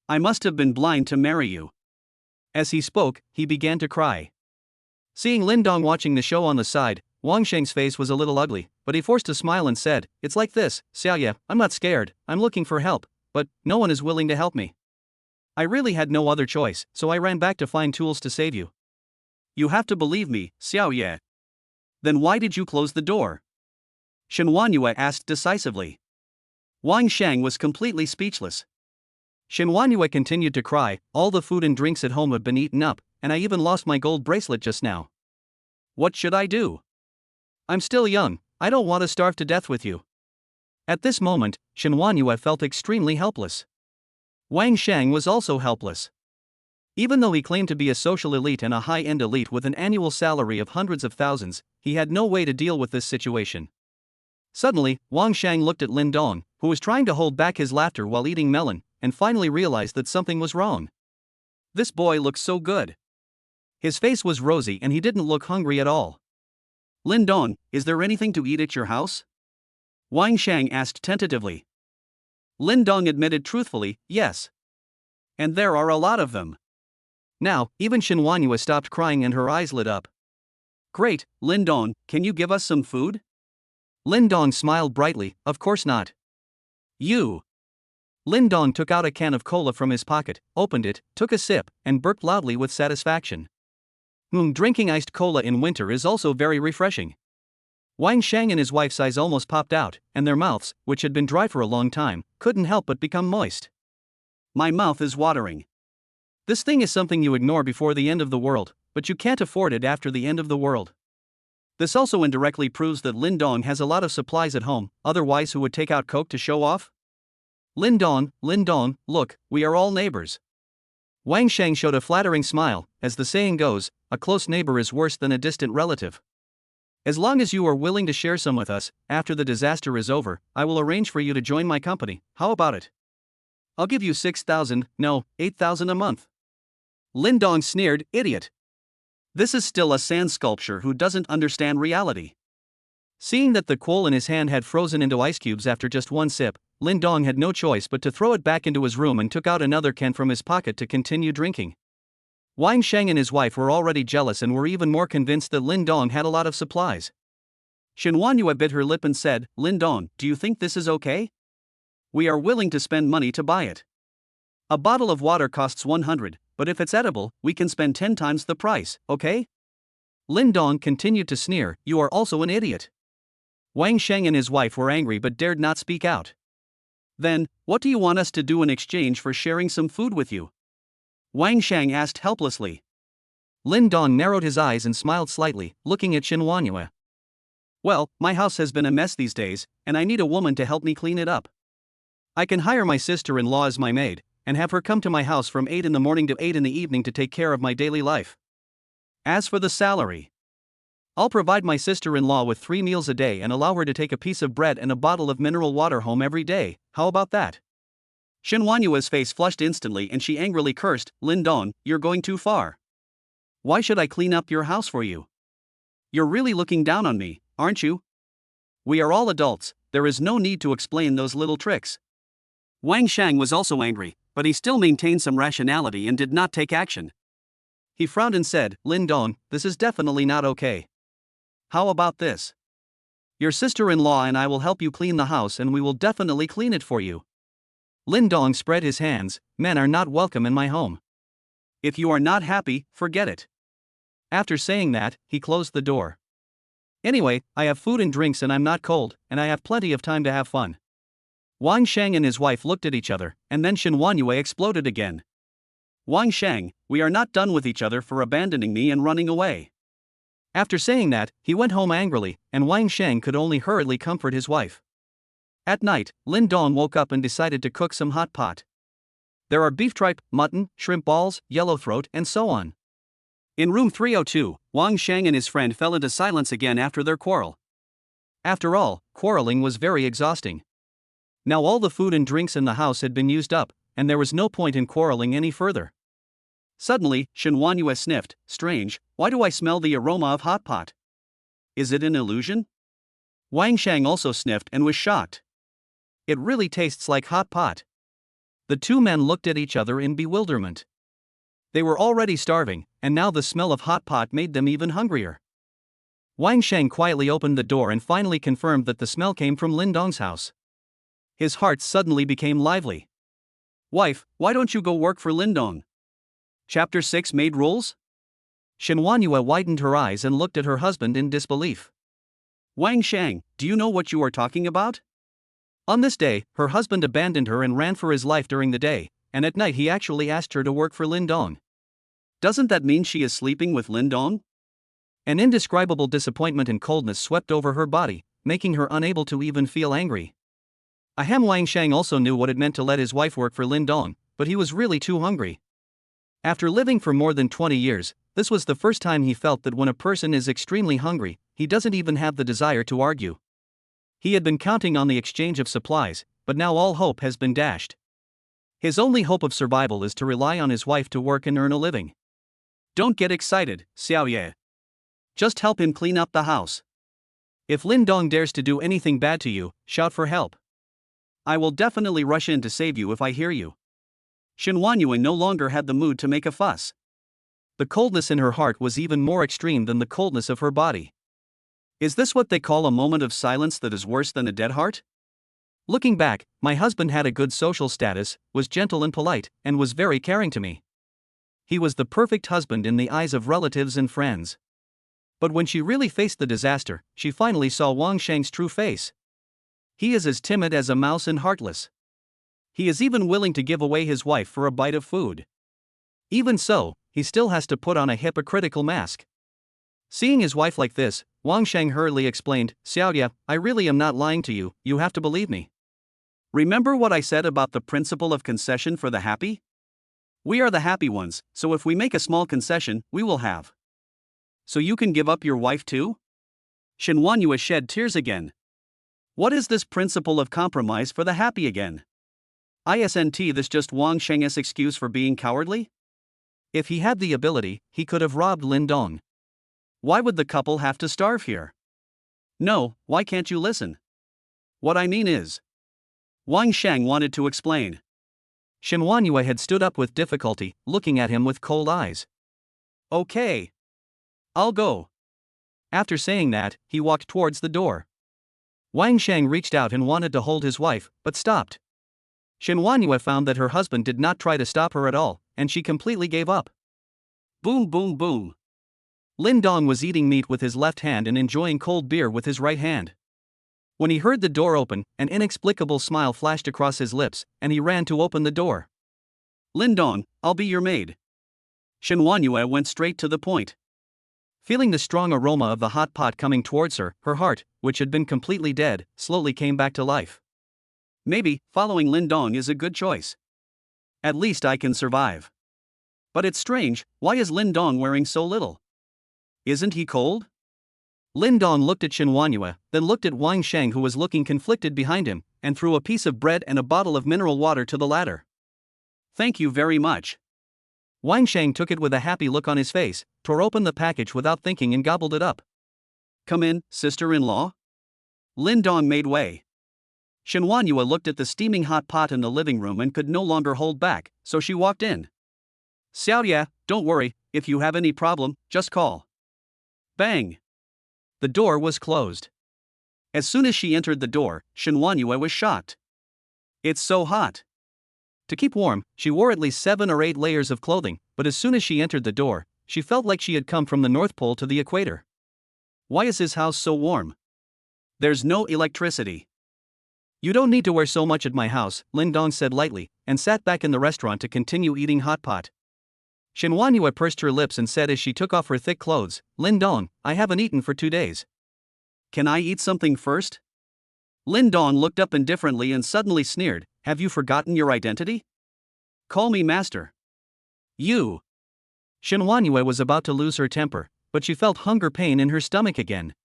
I must have been blind to marry you." As he spoke, he began to cry. Seeing Lin Dong watching the show on the side, Wang Shang's face was a little ugly, but he forced a smile and said, "It's like this, Xiaoya, I'm not scared, I'm looking for help, but no one is willing to help me. I really had no other choice, so I ran back to find tools to save you." "You have to believe me, Xiaoya. Then why did you close the door?" Shen Huanyue asked decisively. Wang Shang was completely speechless. Shen Huanyue continued to cry, "All the food and drinks at home have been eaten up, and I even lost my gold bracelet just now. What should I do? I'm still young, I don't want to starve to death with you." At this moment, Shen Huanyue felt extremely helpless. Wang Shang was also helpless. Even though he claimed to be a social elite and a high-end elite with an annual salary of hundreds of thousands, he had no way to deal with this situation. Suddenly, Wang Shang looked at Lin Dong, who was trying to hold back his laughter while eating melon, and finally realized that something was wrong. This boy looked so good. His face was rosy and he didn't look hungry at all. "Lin Dong, is there anything to eat at your house?" Wang Shang asked tentatively. Lin Dong admitted truthfully, "Yes. And there are a lot of them." Now, even Shen Huanyue stopped crying and her eyes lit up. "Great, Lin Dong, can you give us some food?" Lin Dong smiled brightly, "Of course not. You." Lin Dong took out a can of cola from his pocket, opened it, took a sip, and burped loudly with satisfaction. Drinking iced cola in winter is also very refreshing. Wang Shang and his wife's eyes almost popped out, and their mouths, which had been dry for a long time, couldn't help but become moist. "My mouth is watering. This thing is something you ignore before the end of the world, but you can't afford it after the end of the world." This also indirectly proves that Lin Dong has a lot of supplies at home, otherwise who would take out coke to show off? Lin Dong, look, we are all neighbors." Wang Shang showed a flattering smile, as the saying goes, a close neighbor is worse than a distant relative. "As long as you are willing to share some with us, after the disaster is over, I will arrange for you to join my company, how about it? I'll give you 6,000, no, 8,000 a month." Lin Dong sneered, "Idiot. This is still a sand sculpture who doesn't understand reality." Seeing that the coal in his hand had frozen into ice cubes after just one sip, Lin Dong had no choice but to throw it back into his room and took out another can from his pocket to continue drinking. Wang Shang and his wife were already jealous and were even more convinced that Lin Dong had a lot of supplies. Shen Huanyue bit her lip and said, "Lin Dong, do you think this is okay? We are willing to spend money to buy it. A bottle of water costs 100, but if it's edible, we can spend 10 times the price, okay?" Lin Dong continued to sneer, "You are also an idiot." Wang Shang and his wife were angry but dared not speak out. "Then, what do you want us to do in exchange for sharing some food with you?" Wang Shang asked helplessly. Lin Dong narrowed his eyes and smiled slightly, looking at Shen Huanyue. "Well, my house has been a mess these days, and I need a woman to help me clean it up. I can hire my sister-in-law as my maid, and have her come to my house from 8 in the morning to 8 in the evening to take care of my daily life. As for the salary, I'll provide my sister-in-law with 3 meals a day and allow her to take a piece of bread and a bottle of mineral water home every day. How about that? Shen Huanyue's face flushed instantly and she angrily cursed, Lin Dong, you're going too far. Why should I clean up your house for you? You're really looking down on me, aren't you? We are all adults, there is no need to explain those little tricks. Wang Shang was also angry, but he still maintained some rationality and did not take action. He frowned and said, Lin Dong, this is definitely not okay. How about this? Your sister-in-law and I will help you clean the house and we will definitely clean it for you. Lin Dong spread his hands, men are not welcome in my home. If you are not happy, forget it. After saying that, he closed the door. Anyway, I have food and drinks and I'm not cold, and I have plenty of time to have fun. Wang Shang and his wife looked at each other, and then Shen Huanyue exploded again. Wang Shang, we are not done with each other for abandoning me and running away. After saying that, he went home angrily, and Wang Shang could only hurriedly comfort his wife. At night, Lin Dong woke up and decided to cook some hot pot. There are beef tripe, mutton, shrimp balls, yellowthroat, and so on. In room 302, Wang Shang and his friend fell into silence again after their quarrel. After all, quarreling was very exhausting. Now all the food and drinks in the house had been used up, and there was no point in quarreling any further. Suddenly, Shen Huanyue sniffed, strange, why do I smell the aroma of hot pot? Is it an illusion? Wang Shang also sniffed and was shocked. It really tastes like hot pot. The two men looked at each other in bewilderment. They were already starving, and now the smell of hot pot made them even hungrier. Wang Shang quietly opened the door and finally confirmed that the smell came from Lin Dong's house. His heart suddenly became lively. Wife, why don't you go work for Lin Dong? Chapter 6 Made Rules? Shen Huanyue widened her eyes and looked at her husband in disbelief. Wang Shang, do you know what you are talking about? On this day, her husband abandoned her and ran for his life during the day, and at night he actually asked her to work for Lin Dong. Doesn't that mean she is sleeping with Lin Dong? An indescribable disappointment and coldness swept over her body, making her unable to even feel angry. Wang Shang also knew what it meant to let his wife work for Lin Dong, but he was really too hungry. After living for more than 20 years, this was the first time he felt that when a person is extremely hungry, he doesn't even have the desire to argue. He had been counting on the exchange of supplies, but now all hope has been dashed. His only hope of survival is to rely on his wife to work and earn a living. Don't get excited, Xiaoye. Just help him clean up the house. If Lin Dong dares to do anything bad to you, shout for help. I will definitely rush in to save you if I hear you. Shen Huanyue no longer had the mood to make a fuss. The coldness in her heart was even more extreme than the coldness of her body. Is this what they call a moment of silence that is worse than a dead heart? Looking back, my husband had a good social status, was gentle and polite, and was very caring to me. He was the perfect husband in the eyes of relatives and friends. But when she really faced the disaster, she finally saw Wang Shang's true face. He is as timid as a mouse and heartless. He is even willing to give away his wife for a bite of food. Even so, he still has to put on a hypocritical mask. Seeing his wife like this, Wang Shang hurriedly explained, Xiaoya, I really am not lying to you, you have to believe me. Remember what I said about the principle of concession for the happy? We are the happy ones, so if we make a small concession, we will have. So you can give up your wife too? Shen Huanyue shed tears again. What is this principle of compromise for the happy again? Isn't this just Wang Shang's excuse for being cowardly? If he had the ability, he could have robbed Lin Dong. Why would the couple have to starve here? No, why can't you listen? What I mean is. Wang Shang wanted to explain. Shen Huanyue had stood up with difficulty, looking at him with cold eyes. Okay. I'll go. After saying that, he walked towards the door. Wang Shang reached out and wanted to hold his wife, but stopped. Shen Huanyue found that her husband did not try to stop her at all, and she completely gave up. Boom boom boom. Lin Dong was eating meat with his left hand and enjoying cold beer with his right hand. When he heard the door open, an inexplicable smile flashed across his lips, and he ran to open the door. Lin Dong, I'll be your maid. Shen Huanyue went straight to the point. Feeling the strong aroma of the hot pot coming towards her, her heart, which had been completely dead, slowly came back to life. Maybe, following Lin Dong is a good choice. At least I can survive. But it's strange, why is Lin Dong wearing so little? Isn't he cold? Lin Dong looked at Xinhuanyue, then looked at Wang Sheng, who was looking conflicted behind him, and threw a piece of bread and a bottle of mineral water to the latter. Thank you very much. Wang Sheng took it with a happy look on his face, tore open the package without thinking and gobbled it up. Come in, sister-in-law. Lin Dong made way. Xinhuanyue looked at the steaming hot pot in the living room and could no longer hold back, so she walked in. Xiaoya, don't worry, if you have any problem, just call. Bang! The door was closed. As soon as she entered the door, Xinhuanyue was shocked. It's so hot. To keep warm, she wore at least 7 or 8 layers of clothing, but as soon as she entered the door, she felt like she had come from the North Pole to the equator. Why is his house so warm? There's no electricity. You don't need to wear so much at my house, Lin Dong said lightly, and sat back in the restaurant to continue eating hot pot. Xinhuanyue pursed her lips and said as she took off her thick clothes, Lin Dong, I haven't eaten for 2 days. Can I eat something first? Lin Dong looked up indifferently and suddenly sneered, have you forgotten your identity? Call me master. You. Xinhuanyue was about to lose her temper, but she felt hunger pain in her stomach again.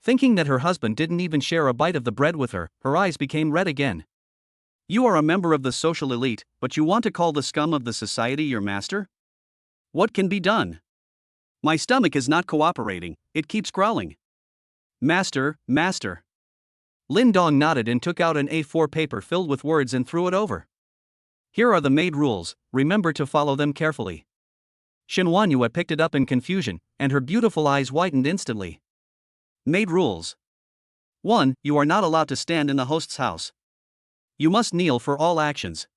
Thinking that her husband didn't even share a bite of the bread with her, her eyes became red again. You are a member of the social elite, but you want to call the scum of the society your master? What can be done? My stomach is not cooperating, it keeps growling. Master, master. Lin Dong nodded and took out an A4 paper filled with words and threw it over. Here are the made rules, remember to follow them carefully. Xinhuanyue picked it up in confusion, and her beautiful eyes whitened instantly. Made rules. 1. You are not allowed to stand in the host's house. You must kneel for all actions.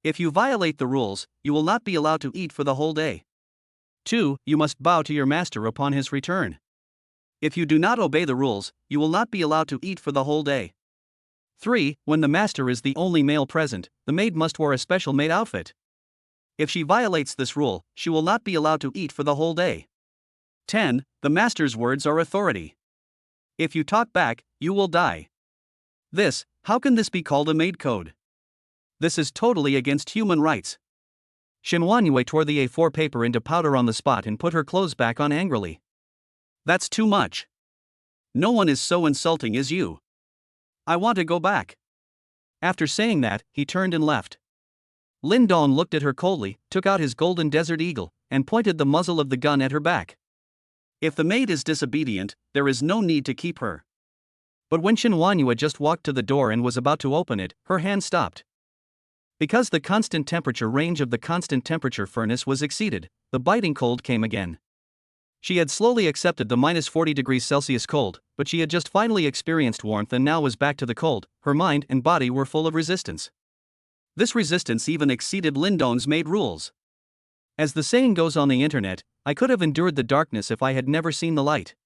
If you violate the rules, you will not be allowed to eat for the whole day. 2. You must bow to your master upon his return. If you do not obey the rules, you will not be allowed to eat for the whole day. 3. When the master is the only male present, the maid must wear a special maid outfit. If she violates this rule, she will not be allowed to eat for the whole day. 10. The master's words are authority. If you talk back, you will die. How can this be called a maid code? This is totally against human rights. Xinhuanyue tore the A4 paper into powder on the spot and put her clothes back on angrily. That's too much. No one is so insulting as you. I want to go back. After saying that, he turned and left. Lin Dong looked at her coldly, took out his golden desert eagle, and pointed the muzzle of the gun at her back. If the maid is disobedient, there is no need to keep her. But when Xinhuanyue just walked to the door and was about to open it, her hand stopped. Because the constant temperature range of the constant temperature furnace was exceeded, the biting cold came again. She had slowly accepted the -40°C cold, but she had just finally experienced warmth and now was back to the cold. Her mind and body were full of resistance. This resistance even exceeded Lin Dong's made rules. As the saying goes on the internet, I could have endured the darkness if I had never seen the light.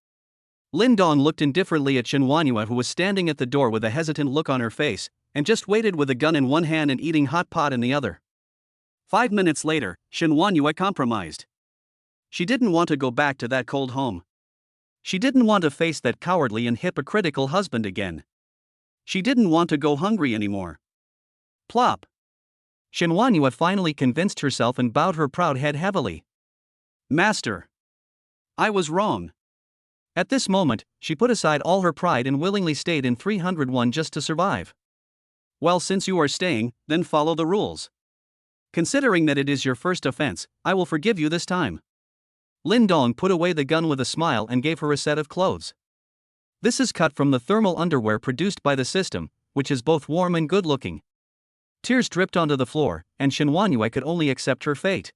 Lin Dong looked indifferently at Xinhuanyue, who was standing at the door with a hesitant look on her face, and just waited with a gun in one hand and eating hot pot in the other. 5 minutes later, Xinhuanyue compromised. She didn't want to go back to that cold home. She didn't want to face that cowardly and hypocritical husband again. She didn't want to go hungry anymore. Plop. Xinhuanyue finally convinced herself and bowed her proud head heavily. Master. I was wrong. At this moment, she put aside all her pride and willingly stayed in 301 just to survive. Well, since you are staying, then follow the rules. Considering that it is your first offense, I will forgive you this time. Lin Dong put away the gun with a smile and gave her a set of clothes. This is cut from the thermal underwear produced by the system, which is both warm and good-looking. Tears dripped onto the floor, and Xinhuanyue could only accept her fate.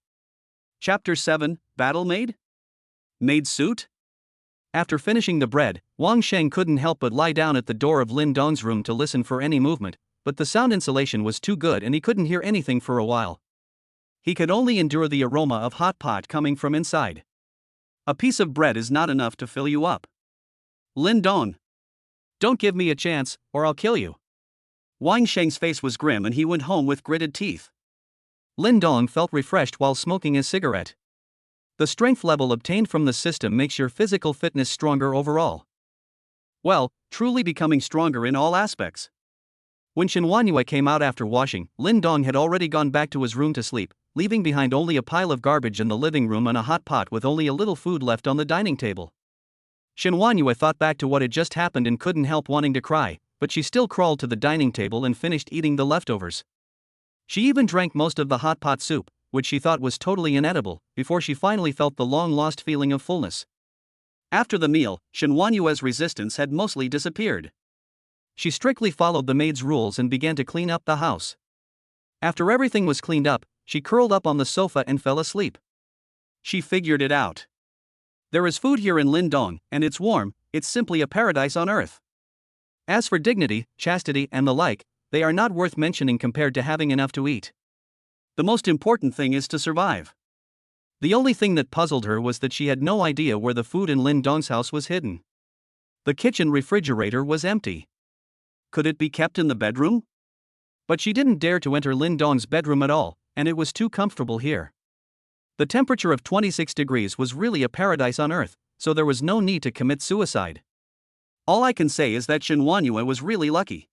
Chapter 7, Battle Maid? Maid suit? After finishing the bread, Wang Sheng couldn't help but lie down at the door of Lin Dong's room to listen for any movement, but the sound insulation was too good and he couldn't hear anything for a while. He could only endure the aroma of hot pot coming from inside. A piece of bread is not enough to fill you up. Lin Dong. Don't give me a chance, or I'll kill you. Wang Sheng's face was grim and he went home with gritted teeth. Lin Dong felt refreshed while smoking his cigarette. The strength level obtained from the system makes your physical fitness stronger overall. Well, truly becoming stronger in all aspects. When Shen Huanyue came out after washing, Lin Dong had already gone back to his room to sleep, leaving behind only a pile of garbage in the living room and a hot pot with only a little food left on the dining table. Shen Huanyue thought back to what had just happened and couldn't help wanting to cry, but she still crawled to the dining table and finished eating the leftovers. She even drank most of the hot pot soup, which she thought was totally inedible, before she finally felt the long-lost feeling of fullness. After the meal, Shen Huanyue's resistance had mostly disappeared. She strictly followed the maid's rules and began to clean up the house. After everything was cleaned up, she curled up on the sofa and fell asleep. She figured it out. There is food here in Lindong, and it's warm, it's simply a paradise on earth. As for dignity, chastity, and the like, they are not worth mentioning compared to having enough to eat. The most important thing is to survive. The only thing that puzzled her was that she had no idea where the food in Lindong's house was hidden. The kitchen refrigerator was empty. Could it be kept in the bedroom? But she didn't dare to enter Lindong's bedroom at all, and it was too comfortable here. The temperature of 26 degrees was really a paradise on earth, so there was no need to commit suicide. All I can say is that Shen Huanyue was really lucky.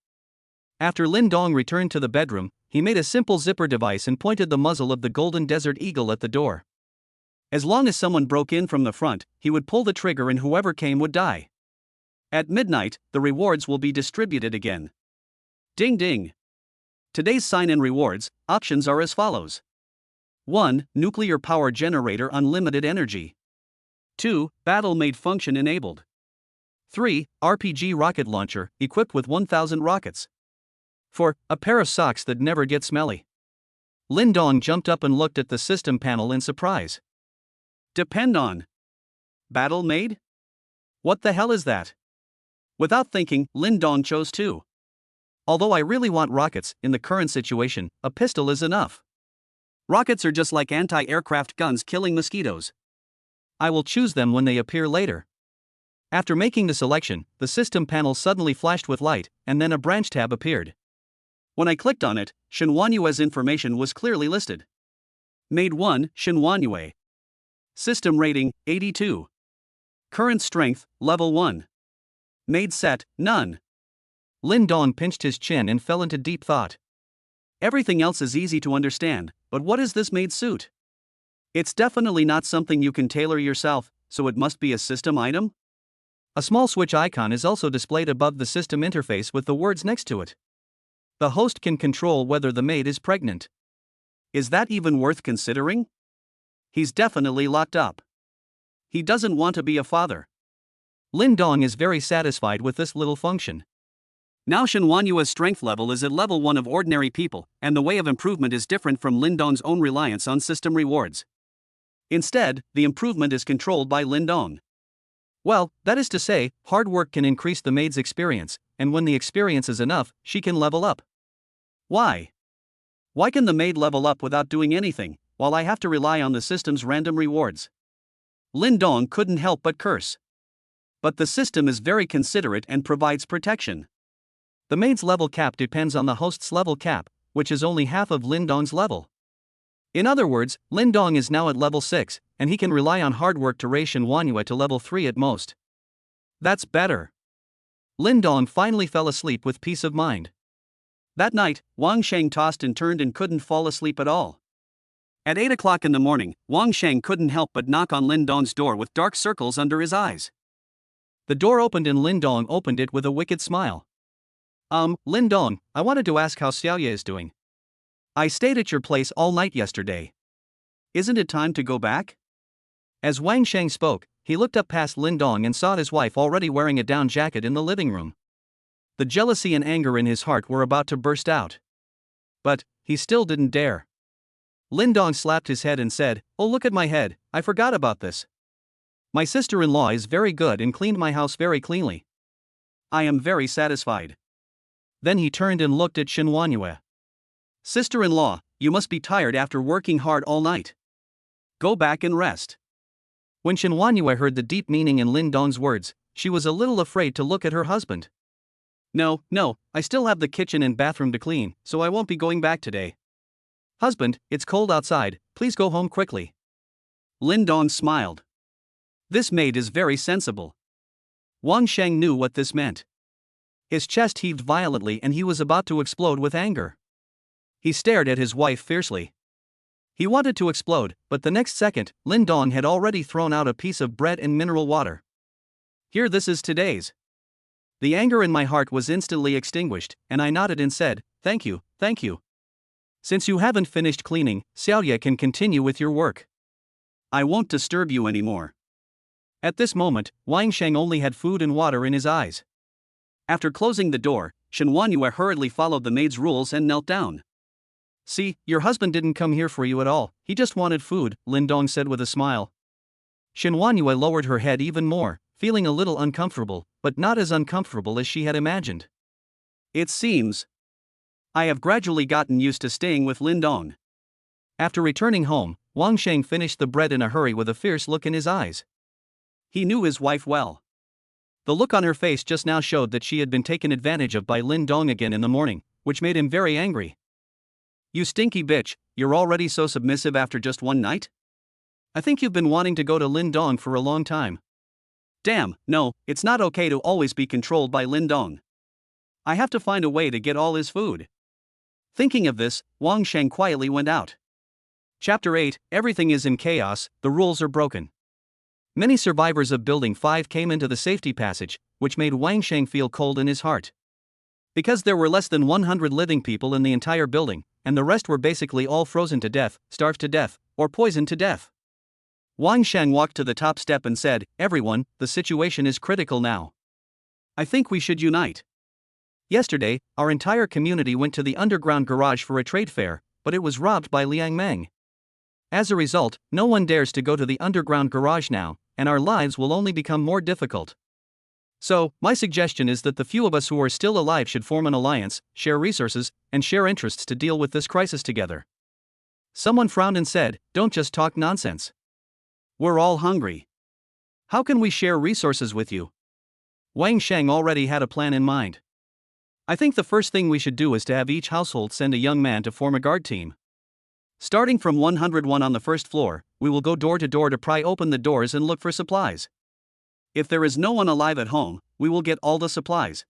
After Lindong returned to the bedroom, he made a simple zipper device and pointed the muzzle of the golden desert eagle at the door. As long as someone broke in from the front, he would pull the trigger and whoever came would die. At midnight, the rewards will be distributed again. Ding ding! Today's sign-in rewards options are as follows. 1. Nuclear power generator unlimited energy. 2. Battle made function enabled. 3. RPG rocket launcher equipped with 1000 rockets. 4. A pair of socks that never get smelly. Lindong jumped up and looked at the system panel in surprise. Depend on. Battle made? What the hell is that? Without thinking, Lindong chose 2. Although I really want rockets, in the current situation, a pistol is enough. Rockets are just like anti-aircraft guns killing mosquitoes. I will choose them when they appear later. After making the selection, the system panel suddenly flashed with light, and then a branch tab appeared. When I clicked on it, Shen Huanyue's information was clearly listed. Made 1, Shen Huanyue. System rating, 82. Current strength, level 1. Made set, none. Lindong pinched his chin and fell into deep thought. Everything else is easy to understand, but what is this maid suit? It's definitely not something you can tailor yourself, so it must be a system item? A small switch icon is also displayed above the system interface with the words next to it. The host can control whether the maid is pregnant. Is that even worth considering? He's definitely locked up. He doesn't want to be a father. Lindong is very satisfied with this little function. Now Shen Huanyue's strength level is at level 1 of ordinary people, and the way of improvement is different from Lindong's own reliance on system rewards. Instead, the improvement is controlled by Lindong. Well, that is to say, hard work can increase the maid's experience, and when the experience is enough, she can level up. Why? Why can the maid level up without doing anything, while I have to rely on the system's random rewards? Lindong couldn't help but curse. But the system is very considerate and provides protection. The maid's level cap depends on the host's level cap, which is only half of Lindong's level. In other words, Lindong is now at level 6, and he can rely on hard work to raise Shen Huanyue to level 3 at most. That's better. Lindong finally fell asleep with peace of mind. That night, Wang Sheng tossed and turned and couldn't fall asleep at all. At 8 o'clock in the morning, Wang Sheng couldn't help but knock on Lindong's door with dark circles under his eyes. The door opened and Lindong opened it with a wicked smile. Lindong, I wanted to ask how Xiaoye is doing. I stayed at your place all night yesterday. Isn't it time to go back? As Wang Sheng spoke, he looked up past Lindong and saw his wife already wearing a down jacket in the living room. The jealousy and anger in his heart were about to burst out. But he still didn't dare. Lindong slapped his head and said, "Oh, look at my head, I forgot about this. My sister-in-law is very good and cleaned my house very cleanly. I am very satisfied." Then he turned and looked at Shen Huanyue. "Sister-in-law, you must be tired after working hard all night. Go back and rest." When Shen Huanyue heard the deep meaning in Lindong's words, she was a little afraid to look at her husband. No, I still have the kitchen and bathroom to clean, so I won't be going back today. Husband, it's cold outside, please go home quickly." Lindong smiled. This maid is very sensible. Wang Sheng knew what this meant. His chest heaved violently and he was about to explode with anger. He stared at his wife fiercely. He wanted to explode, but the next second, Lin Dong had already thrown out a piece of bread and mineral water. Here, this is today's. The anger in my heart was instantly extinguished, and I nodded and said, thank you, thank you. Since you haven't finished cleaning, Xiaoye can continue with your work. I won't disturb you anymore. At this moment, Wang Sheng only had food and water in his eyes. After closing the door, Shen Wanyue hurriedly followed the maid's rules and knelt down. See, your husband didn't come here for you at all, he just wanted food, Lin Dong said with a smile. Shen Wanyue lowered her head even more, feeling a little uncomfortable, but not as uncomfortable as she had imagined. It seems I have gradually gotten used to staying with Lin Dong. After returning home, Wang Sheng finished the bread in a hurry with a fierce look in his eyes. He knew his wife well. The look on her face just now showed that she had been taken advantage of by Lin Dong again in the morning, which made him very angry. You stinky bitch, you're already so submissive after just one night? I think you've been wanting to go to Lin Dong for a long time. Damn, no, it's not okay to always be controlled by Lin Dong. I have to find a way to get all his food. Thinking of this, Wang Sheng quietly went out. Chapter 8, Everything is in chaos, the rules are broken. Many survivors of Building 5 came into the safety passage, which made Wang Sheng feel cold in his heart. Because there were less than 100 living people in the entire building, and the rest were basically all frozen to death, starved to death, or poisoned to death. Wang Sheng walked to the top step and said, everyone, the situation is critical now. I think we should unite. Yesterday, our entire community went to the underground garage for a trade fair, but it was robbed by Liang Meng. As a result, no one dares to go to the underground garage now, and our lives will only become more difficult. So, my suggestion is that the few of us who are still alive should form an alliance, share resources, and share interests to deal with this crisis together. Someone frowned and said, don't just talk nonsense. We're all hungry. How can we share resources with you? Wang Sheng already had a plan in mind. I think the first thing we should do is to have each household send a young man to form a guard team. Starting from 101 on the first floor, we will go door to door to pry open the doors and look for supplies. If there is no one alive at home, we will get all the supplies.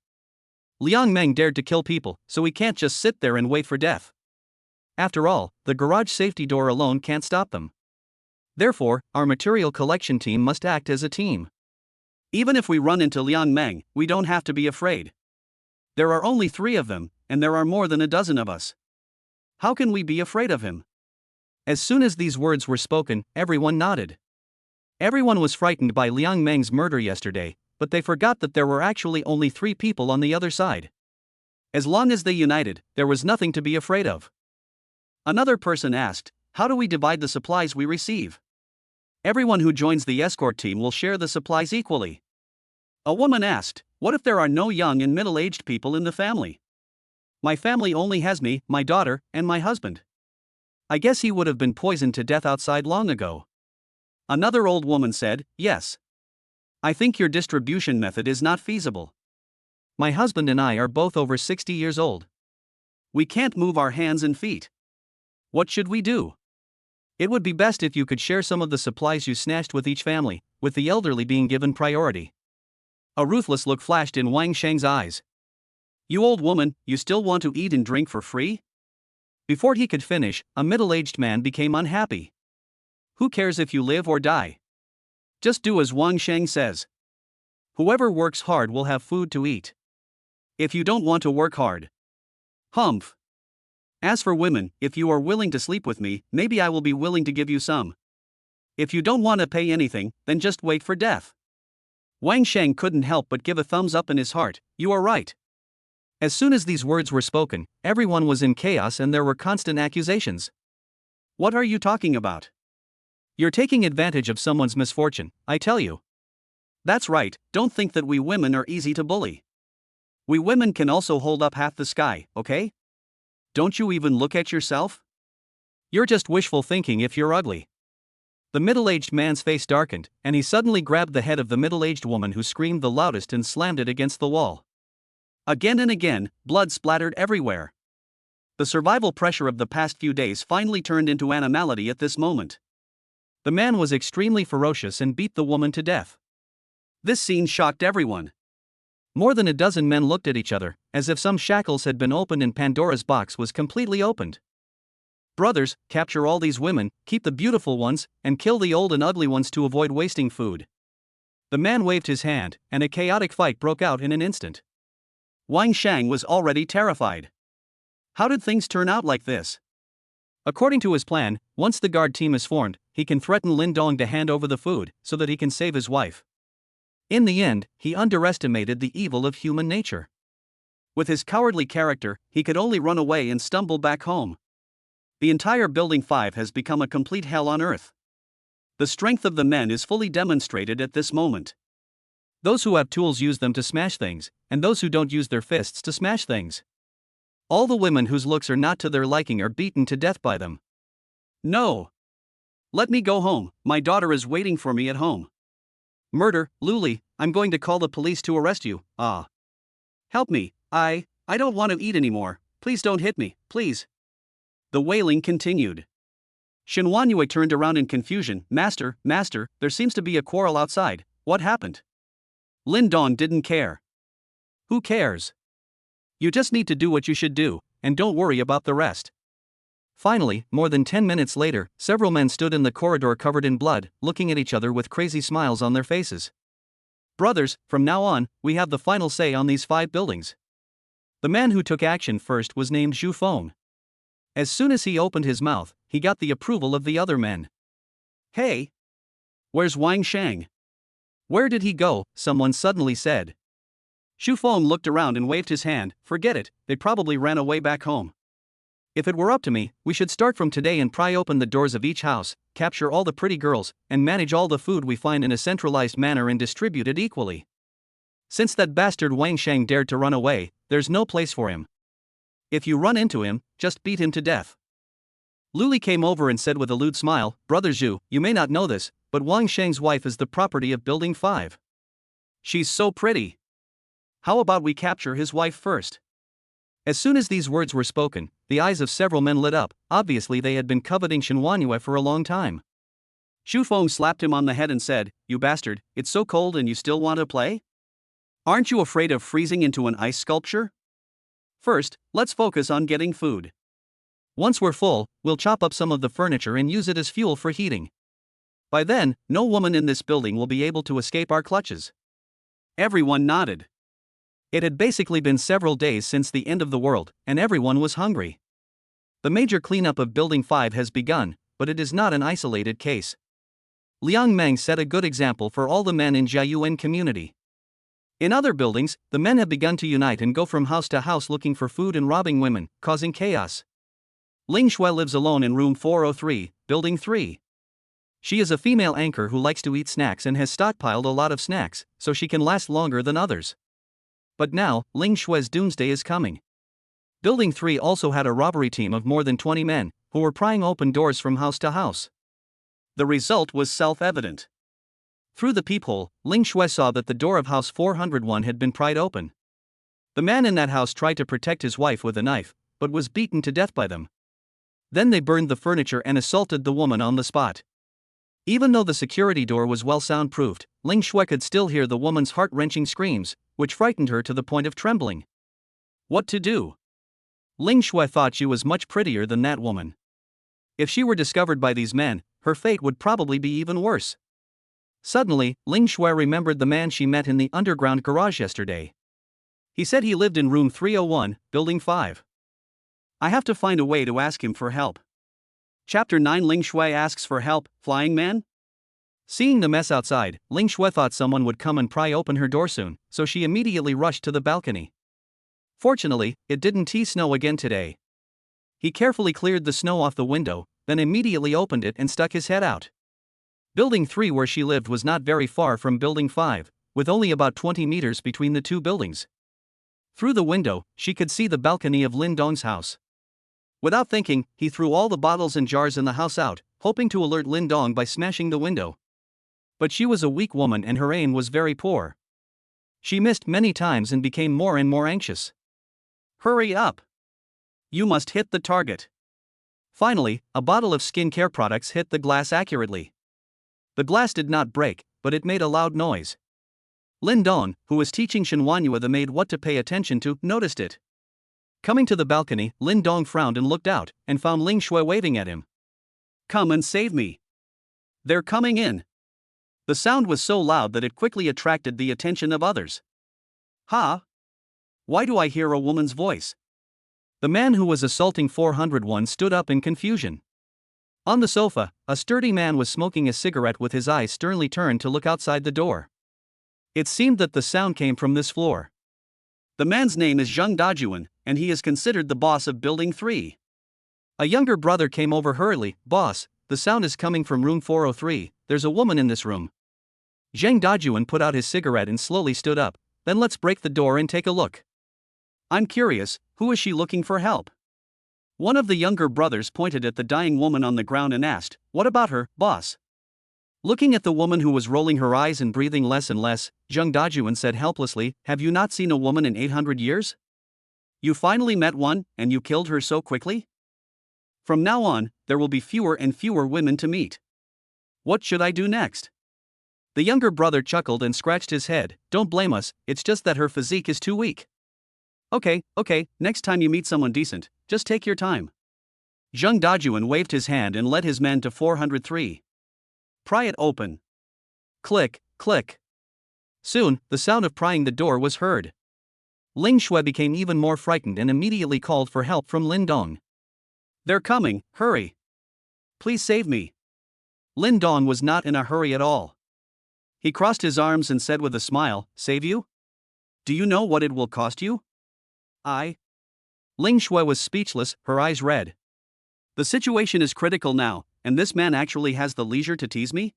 Liang Meng dared to kill people, so we can't just sit there and wait for death. After all, the garage safety door alone can't stop them. Therefore, our material collection team must act as a team. Even if we run into Liang Meng, we don't have to be afraid. There are only 3 of them, and there are more than a dozen of us. How can we be afraid of him? As soon as these words were spoken, everyone nodded. Everyone was frightened by Liang Meng's murder yesterday, but they forgot that there were actually only 3 people on the other side. As long as they united, there was nothing to be afraid of. Another person asked, how do we divide the supplies we receive? Everyone who joins the escort team will share the supplies equally. A woman asked, what if there are no young and middle-aged people in the family? My family only has me, my daughter, and my husband. I guess he would have been poisoned to death outside long ago. Another old woman said, yes. I think your distribution method is not feasible. My husband and I are both over 60 years old. We can't move our hands and feet. What should we do? It would be best if you could share some of the supplies you snatched with each family, with the elderly being given priority. A ruthless look flashed in Wang Sheng's eyes. You old woman, you still want to eat and drink for free? Before he could finish, a middle-aged man became unhappy. Who cares if you live or die? Just do as Wang Sheng says. Whoever works hard will have food to eat. If you don't want to work hard. Humph. As for women, if you are willing to sleep with me, maybe I will be willing to give you some. If you don't want to pay anything, then just wait for death. Wang Sheng couldn't help but give a thumbs up in his heart. You are right. As soon as these words were spoken, everyone was in chaos and there were constant accusations. What are you talking about? You're taking advantage of someone's misfortune, I tell you. That's right, don't think that we women are easy to bully. We women can also hold up half the sky, okay? Don't you even look at yourself? You're just wishful thinking if you're ugly. The middle-aged man's face darkened, and he suddenly grabbed the head of the middle-aged woman who screamed the loudest and slammed it against the wall. Again and again, blood splattered everywhere. The survival pressure of the past few days finally turned into animality at this moment. The man was extremely ferocious and beat the woman to death. This scene shocked everyone. More than a dozen men looked at each other, as if some shackles had been opened and Pandora's box was completely opened. Brothers, capture all these women, keep the beautiful ones, and kill the old and ugly ones to avoid wasting food. The man waved his hand, and a chaotic fight broke out in an instant. Wang Shang was already terrified. How did things turn out like this? According to his plan, once the guard team is formed, he can threaten Lin Dong to hand over the food so that he can save his wife. In the end, he underestimated the evil of human nature. With his cowardly character, he could only run away and stumble back home. The entire Building 5 has become a complete hell on earth. The strength of the men is fully demonstrated at this moment. Those who have tools use them to smash things, and those who don't use their fists to smash things. All the women whose looks are not to their liking are beaten to death by them. No! Let me go home, my daughter is waiting for me at home. Murder, Luli, I'm going to call the police to arrest you. Help me, I don't want to eat anymore, please don't hit me, please. The wailing continued. Shen Huanyue turned around in confusion. Master, there seems to be a quarrel outside, what happened? Lin Dong didn't care. Who cares? You just need to do what you should do, and don't worry about the rest. Finally, more than 10 minutes later, several men stood in the corridor covered in blood, looking at each other with crazy smiles on their faces. Brothers, from now on, we have the final say on these 5 buildings. The man who took action first was named Zhu Feng. As soon as he opened his mouth, he got the approval of the other men. Hey! Where's Wang Shang? Where did he go? Someone suddenly said. Zhu Feng looked around and waved his hand. Forget it, they probably ran away back home. If it were up to me, we should start from today and pry open the doors of each house, capture all the pretty girls, and manage all the food we find in a centralized manner and distribute it equally. Since that bastard Wang Shang dared to run away, there's no place for him. If you run into him, just beat him to death. Luli came over and said with a lewd smile, Brother Zhu, you may not know this, but Wang Shang's wife is the property of Building 5. She's so pretty. How about we capture his wife first? As soon as these words were spoken, the eyes of several men lit up. Obviously they had been coveting Shen Huanyue for a long time. Zhu Feng slapped him on the head and said, You bastard, it's so cold and you still want to play? Aren't you afraid of freezing into an ice sculpture? First, let's focus on getting food. Once we're full, we'll chop up some of the furniture and use it as fuel for heating. By then, no woman in this building will be able to escape our clutches. Everyone nodded. It had basically been several days since the end of the world, and everyone was hungry. The major cleanup of Building 5 has begun, but it is not an isolated case. Liang Meng set a good example for all the men in Jiayuan community. In other buildings, the men have begun to unite and go from house to house looking for food and robbing women, causing chaos. Ling Shui lives alone in room 403, Building 3. She is a female anchor who likes to eat snacks and has stockpiled a lot of snacks, so she can last longer than others. But now, Ling Shui's doomsday is coming. Building 3 also had a robbery team of more than 20 men, who were prying open doors from house to house. The result was self-evident. Through the peephole, Ling Shui saw that the door of house 401 had been pried open. The man in that house tried to protect his wife with a knife, but was beaten to death by them. Then they burned the furniture and assaulted the woman on the spot. Even though the security door was well soundproofed, Ling Shui could still hear the woman's heart-wrenching screams, which frightened her to the point of trembling. What to do? Ling Shui thought she was much prettier than that woman. If she were discovered by these men, her fate would probably be even worse. Suddenly, Ling Shui remembered the man she met in the underground garage yesterday. He said he lived in room 301, Building 5. I have to find a way to ask him for help. Chapter 9 Ling Shui asks for help, Flying Man? Seeing the mess outside, Ling Shui thought someone would come and pry open her door soon, so she immediately rushed to the balcony. Fortunately, it didn't snow again today. He carefully cleared the snow off the window, then immediately opened it and stuck his head out. Building 3 where she lived was not very far from Building 5, with only about 20 meters between the two buildings. Through the window, she could see the balcony of Lin Dong's house. Without thinking, he threw all the bottles and jars in the house out, hoping to alert Lin Dong by smashing the window. But she was a weak woman and her aim was very poor. She missed many times and became more and more anxious. Hurry up! You must hit the target. Finally, a bottle of skincare products hit the glass accurately. The glass did not break, but it made a loud noise. Lin Dong, who was teaching Shenhuanyue the maid what to pay attention to, noticed it. Coming to the balcony, Lin Dong frowned and looked out, and found Ling Shui waving at him. "Come and save me. They're coming in." The sound was so loud that it quickly attracted the attention of others. "Ha! Why do I hear a woman's voice?" The man who was assaulting 401 stood up in confusion. On the sofa, a sturdy man was smoking a cigarette with his eyes sternly turned to look outside the door. It seemed that the sound came from this floor. The man's name is Zheng Dajuan, and he is considered the boss of Building 3. A younger brother came over hurriedly. "Boss, the sound is coming from room 403, there's a woman in this room." Zheng Dajuan put out his cigarette and slowly stood up. "Then let's break the door and take a look. I'm curious, who is she looking for help?" One of the younger brothers pointed at the dying woman on the ground and asked, "What about her, boss?" Looking at the woman who was rolling her eyes and breathing less and less, Zheng Dajuan said helplessly, "Have you not seen a woman in 800 years? You finally met one, and you killed her so quickly? From now on, there will be fewer and fewer women to meet. What should I do next?" The younger brother chuckled and scratched his head. "Don't blame us, it's just that her physique is too weak." Okay, next time you meet someone decent, just take your time." Zheng Dajuan waved his hand and led his men to 403. "Pry it open." Click, click. Soon, the sound of prying the door was heard. Ling Shui became even more frightened and immediately called for help from Lin Dong. "They're coming, hurry. Please save me." Lin Dong was not in a hurry at all. He crossed his arms and said with a smile, "Save you? Do you know what it will cost you?" Ling Shui was speechless, her eyes red. "The situation is critical now, and this man actually has the leisure to tease me?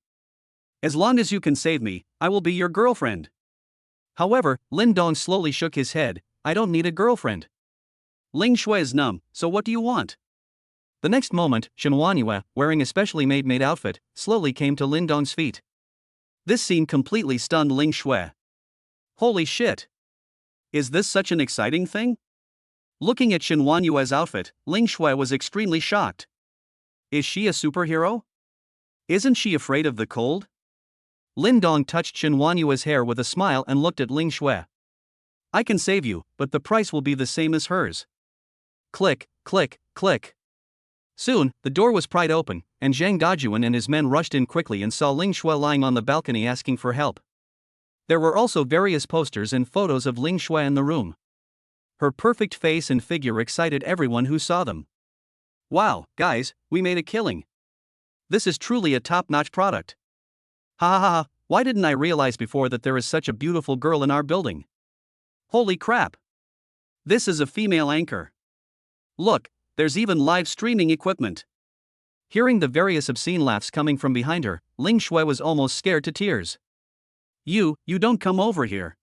As long as you can save me, I will be your girlfriend." However, Lin Dong slowly shook his head. "I don't need a girlfriend. Ling Shui is numb, so what do you want?" The next moment, Shenhuanyue, wearing a specially made outfit, slowly came to Lin Dong's feet. This scene completely stunned Ling Shui. "Holy shit! Is this such an exciting thing?" Looking at Shenhuanyue's outfit, Ling Shui was extremely shocked. Is she a superhero? Isn't she afraid of the cold? Lin Dong touched Shenhuanyue's hair with a smile and looked at Ling Shui. "I can save you, but the price will be the same as hers." Click, click, click. Soon, the door was pried open, and Zheng Dajuan and his men rushed in quickly and saw Ling Shui lying on the balcony asking for help. There were also various posters and photos of Ling Shui in the room. Her perfect face and figure excited everyone who saw them. "Wow, guys, we made a killing. This is truly a top-notch product. Ha ha ha, why didn't I realize before that there is such a beautiful girl in our building? Holy crap! This is a female anchor. Look, there's even live streaming equipment." Hearing the various obscene laughs coming from behind her, Ling Shui was almost scared to tears. You don't come over here."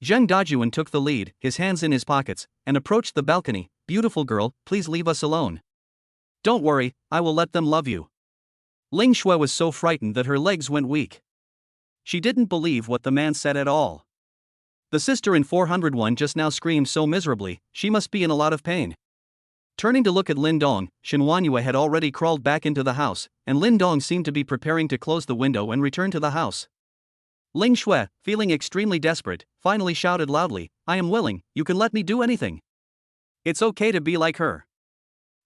Zheng Dajuan took the lead, his hands in his pockets, and approached the balcony. "Beautiful girl, please leave us alone. Don't worry, I will let them love you." Ling Shui was so frightened that her legs went weak. She didn't believe what the man said at all. The sister in 401 just now screamed so miserably, she must be in a lot of pain. Turning to look at Lin Dong, Shenhuanyue had already crawled back into the house, and Lin Dong seemed to be preparing to close the window and return to the house. Ling Shui, feeling extremely desperate, finally shouted loudly, "I am willing, you can let me do anything. It's okay to be like her."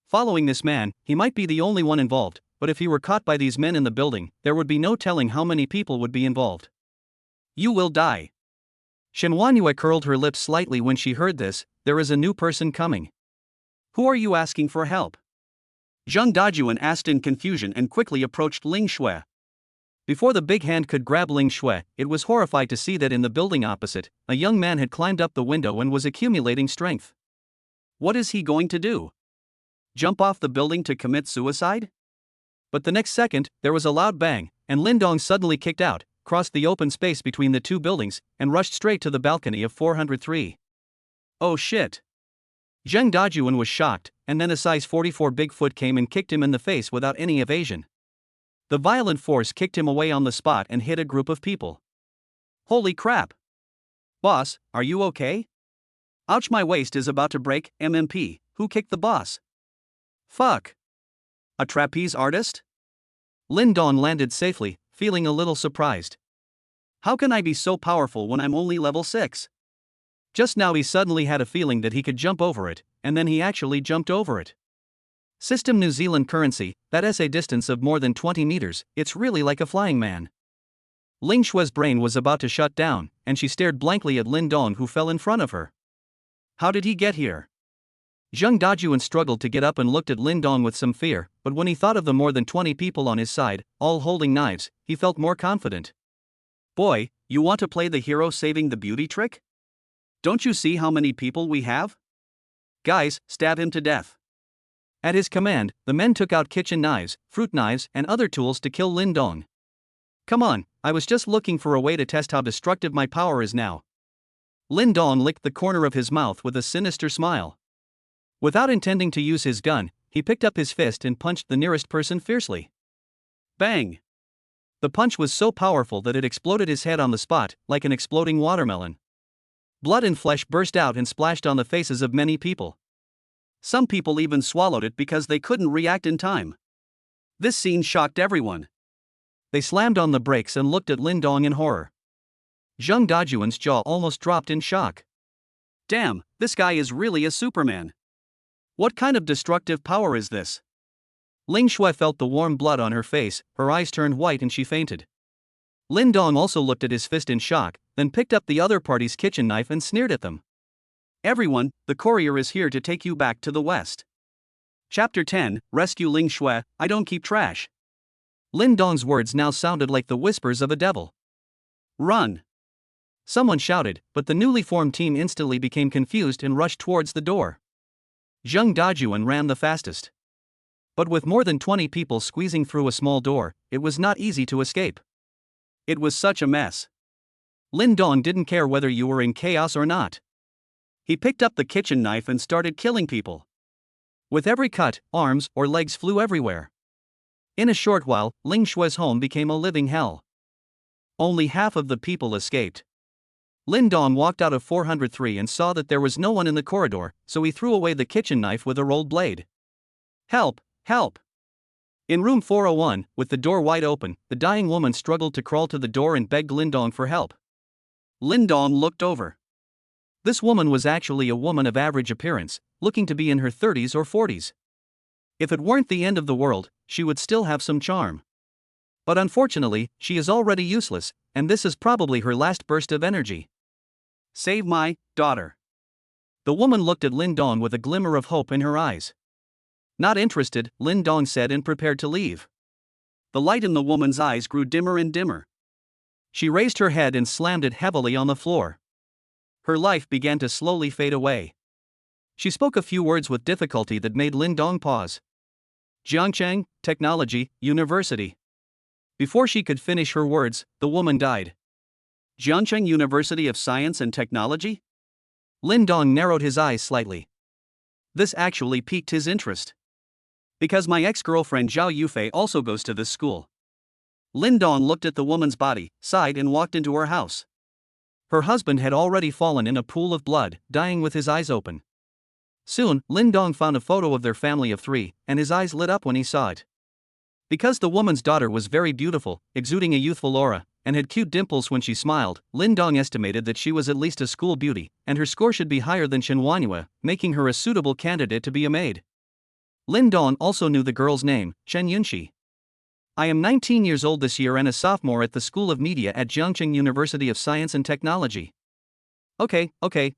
Following this man, he might be the only one involved, but if he were caught by these men in the building, there would be no telling how many people would be involved. "You will die." Shenhuanyue curled her lips slightly when she heard this. "There is a new person coming. Who are you asking for help?" Zheng Dajuan asked in confusion and quickly approached Ling Shui. Before the big hand could grab Ling Shui, it was horrified to see that in the building opposite, a young man had climbed up the window and was accumulating strength. What is he going to do? Jump off the building to commit suicide? But the next second, there was a loud bang, and Lin Dong suddenly kicked out, crossed the open space between the two buildings, and rushed straight to the balcony of 403. Oh shit! Zheng Dajuan was shocked, and then a size 44 Bigfoot came and kicked him in the face without any evasion. The violent force kicked him away on the spot and hit a group of people. Holy crap! Boss, are you okay? Ouch, my waist is about to break. MMP, who kicked the boss? Fuck! A trapeze artist? Lin Dong landed safely, feeling a little surprised. How can I be so powerful when I'm only level 6? Just now he suddenly had a feeling that he could jump over it, and then he actually jumped over it. System New Zealand currency, that is a distance of more than 20 meters, it's really like a flying man. Ling Shue's brain was about to shut down, and she stared blankly at Lin Dong who fell in front of her. How did he get here? Zheng Dajuan struggled to get up and looked at Lin Dong with some fear, but when he thought of the more than 20 people on his side, all holding knives, he felt more confident. Boy, you want to play the hero saving the beauty trick? Don't you see how many people we have? Guys, stab him to death. At his command, the men took out kitchen knives, fruit knives, and other tools to kill Lin Dong. Come on, I was just looking for a way to test how destructive my power is now. Lin Dong licked the corner of his mouth with a sinister smile. Without intending to use his gun, he picked up his fist and punched the nearest person fiercely. Bang! The punch was so powerful that it exploded his head on the spot, like an exploding watermelon. Blood and flesh burst out and splashed on the faces of many people. Some people even swallowed it because they couldn't react in time. This scene shocked everyone. They slammed on the brakes and looked at Lin Dong in horror. Zheng Dajuan's jaw almost dropped in shock. Damn, this guy is really a Superman. What kind of destructive power is this? Ling Shui felt the warm blood on her face, her eyes turned white and she fainted. Lin Dong also looked at his fist in shock, then picked up the other party's kitchen knife and sneered at them. Everyone, the courier is here to take you back to the west. Chapter 10, Rescue Ling Shui, I don't keep trash. Lin Dong's words now sounded like the whispers of a devil. Run! Someone shouted, but the newly formed team instantly became confused and rushed towards the door. Zheng Dajuan ran the fastest. But with more than 20 people squeezing through a small door, it was not easy to escape. It was such a mess. Lin Dong didn't care whether you were in chaos or not. He picked up the kitchen knife and started killing people. With every cut, arms or legs flew everywhere. In a short while, Ling Shue's home became a living hell. Only half of the people escaped. Lin Dong walked out of 403 and saw that there was no one in the corridor, so he threw away the kitchen knife with a rolled blade. Help! Help! In room 401, with the door wide open, the dying woman struggled to crawl to the door and begged Lin Dong for help. Lin Dong looked over. This woman was actually a woman of average appearance, looking to be in her 30s or 40s. If it weren't the end of the world, she would still have some charm. But unfortunately, she is already useless, and this is probably her last burst of energy. Save my daughter. The woman looked at Lin Dong with a glimmer of hope in her eyes. Not interested, Lin Dong said and prepared to leave. The light in the woman's eyes grew dimmer and dimmer. She raised her head and slammed it heavily on the floor. Her life began to slowly fade away. She spoke a few words with difficulty that made Lin Dong pause. Jiangcheng, Technology, University. Before she could finish her words, the woman died. Jiangcheng University of Science and Technology? Lin Dong narrowed his eyes slightly. This actually piqued his interest. Because my ex-girlfriend Zhao Yufei also goes to this school. Lin Dong looked at the woman's body, sighed and walked into her house. Her husband had already fallen in a pool of blood, dying with his eyes open. Soon, Lin Dong found a photo of their family of 3, and his eyes lit up when he saw it. Because the woman's daughter was very beautiful, exuding a youthful aura, and had cute dimples when she smiled, Lin Dong estimated that she was at least a school beauty, and her score should be higher than Shen Wanhua, making her a suitable candidate to be a maid. Lin Dong also knew the girl's name, Chen Yunxi. I am 19 years old this year and a sophomore at the School of Media at Jiangcheng University of Science and Technology. Okay,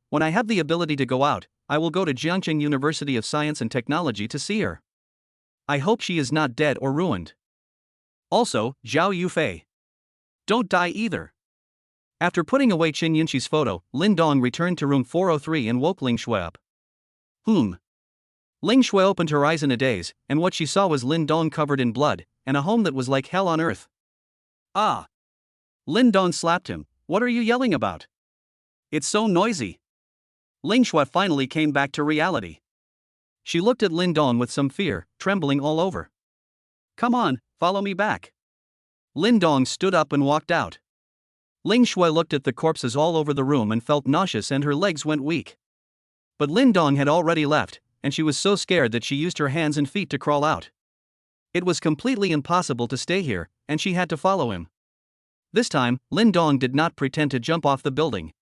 when I have the ability to go out, I will go to Jiangcheng University of Science and Technology to see her. I hope she is not dead or ruined. Also, Zhao Yufei. Don't die either. After putting away Chen Yunxi's photo, Lin Dong returned to room 403 and woke Ling Shui up. Ling Shui opened her eyes in a daze, and what she saw was Lin Dong covered in blood, and a home that was like hell on earth. Ah! Lin Dong slapped him. What are you yelling about? It's so noisy. Ling Shui finally came back to reality. She looked at Lin Dong with some fear, trembling all over. Come on, follow me back. Lin Dong stood up and walked out. Ling Shui looked at the corpses all over the room and felt nauseous and her legs went weak. But Lin Dong had already left, and she was so scared that she used her hands and feet to crawl out. It was completely impossible to stay here, and she had to follow him. This time, Lin Dong did not pretend to jump off the building.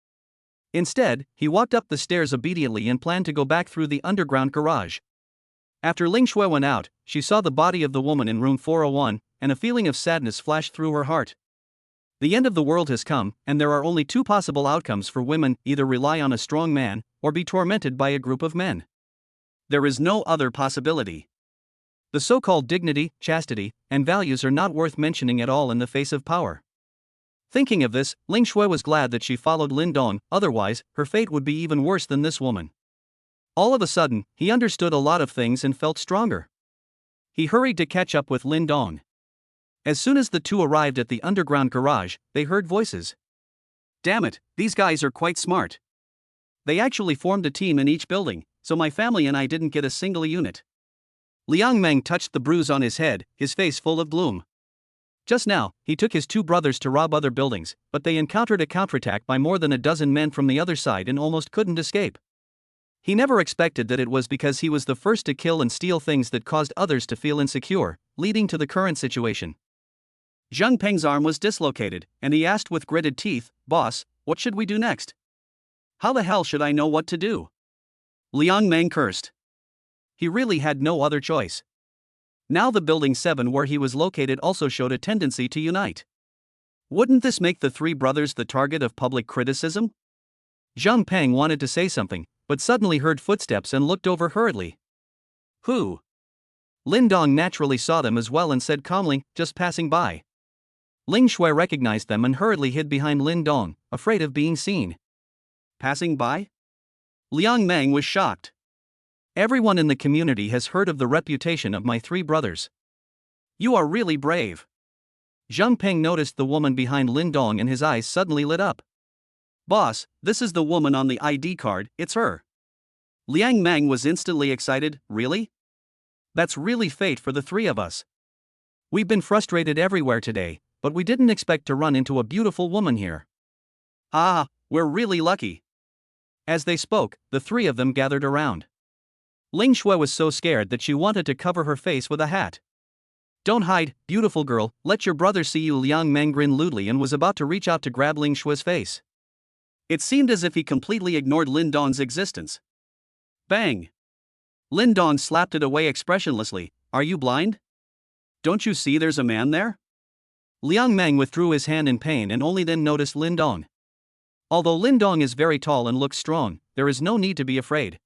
Instead, he walked up the stairs obediently and planned to go back through the underground garage. After Ling Shui went out, she saw the body of the woman in room 401, and a feeling of sadness flashed through her heart. The end of the world has come, and there are only two possible outcomes for women: either rely on a strong man, or be tormented by a group of men. There is no other possibility. The so-called dignity, chastity, and values are not worth mentioning at all in the face of power. Thinking of this, Ling Shui was glad that she followed Lin Dong, otherwise, her fate would be even worse than this woman. All of a sudden, he understood a lot of things and felt stronger. He hurried to catch up with Lin Dong. As soon as the two arrived at the underground garage, they heard voices. Damn it, these guys are quite smart. They actually formed a team in each building, so my family and I didn't get a single unit. Liang Meng touched the bruise on his head, his face full of gloom. Just now, he took his two brothers to rob other buildings, but they encountered a counterattack by more than a dozen men from the other side and almost couldn't escape. He never expected that it was because he was the first to kill and steal things that caused others to feel insecure, leading to the current situation. Zheng Peng's arm was dislocated, and he asked with gritted teeth, "Boss, what should we do next? How the hell should I know what to do?" Liang Meng cursed. He really had no other choice. Now the Building 7 where he was located also showed a tendency to unite. Wouldn't this make the three brothers the target of public criticism? Zheng Peng wanted to say something, but suddenly heard footsteps and looked over hurriedly. Who? Lin Dong naturally saw them as well and said calmly, "Just passing by." Ling Shui recognized them and hurriedly hid behind Lin Dong, afraid of being seen. Passing by? Liang Meng was shocked. Everyone in the community has heard of the reputation of my three brothers. You are really brave. Zheng Peng noticed the woman behind Lin Dong and his eyes suddenly lit up. Boss, this is the woman on the ID card, it's her. Liang Meng was instantly excited. Really? That's really fate for the three of us. We've been frustrated everywhere today, but we didn't expect to run into a beautiful woman here. Ah, we're really lucky. As they spoke, the three of them gathered around. Ling Shui was so scared that she wanted to cover her face with a hat. Don't hide, beautiful girl, let your brother see you. Liang Meng grinned lewdly and was about to reach out to grab Ling Shui's face. It seemed as if he completely ignored Lin Dong's existence. Bang! Lin Dong slapped it away expressionlessly. Are you blind? Don't you see there's a man there? Liang Meng withdrew his hand in pain and only then noticed Lin Dong. Although Lin Dong is very tall and looks strong, there is no need to be afraid.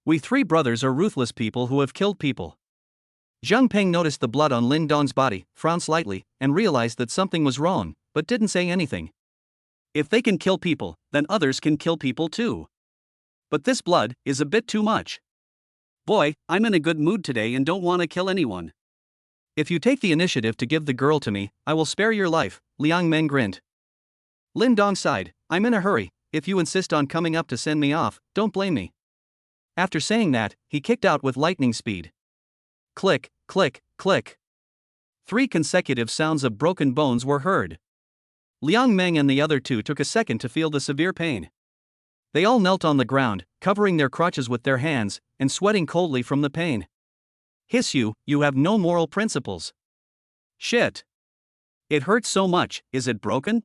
We three brothers are ruthless people who have killed people. Zheng Peng noticed the blood on Lin Dong's body, frowned slightly, and realized that something was wrong, but didn't say anything. If they can kill people, then others can kill people too. But this blood is a bit too much. Boy, I'm in a good mood today and don't want to kill anyone. If you take the initiative to give the girl to me, I will spare your life, Liang Meng grinned. Lin Dong sighed. I'm in a hurry. If you insist on coming up to send me off, don't blame me. After saying that, he kicked out with lightning speed. Click, click, click. 3 consecutive sounds of broken bones were heard. Liang Meng and the other two took a second to feel the severe pain. They all knelt on the ground, covering their crotches with their hands, and sweating coldly from the pain. Hiss you have no moral principles. Shit. It hurts so much, is it broken?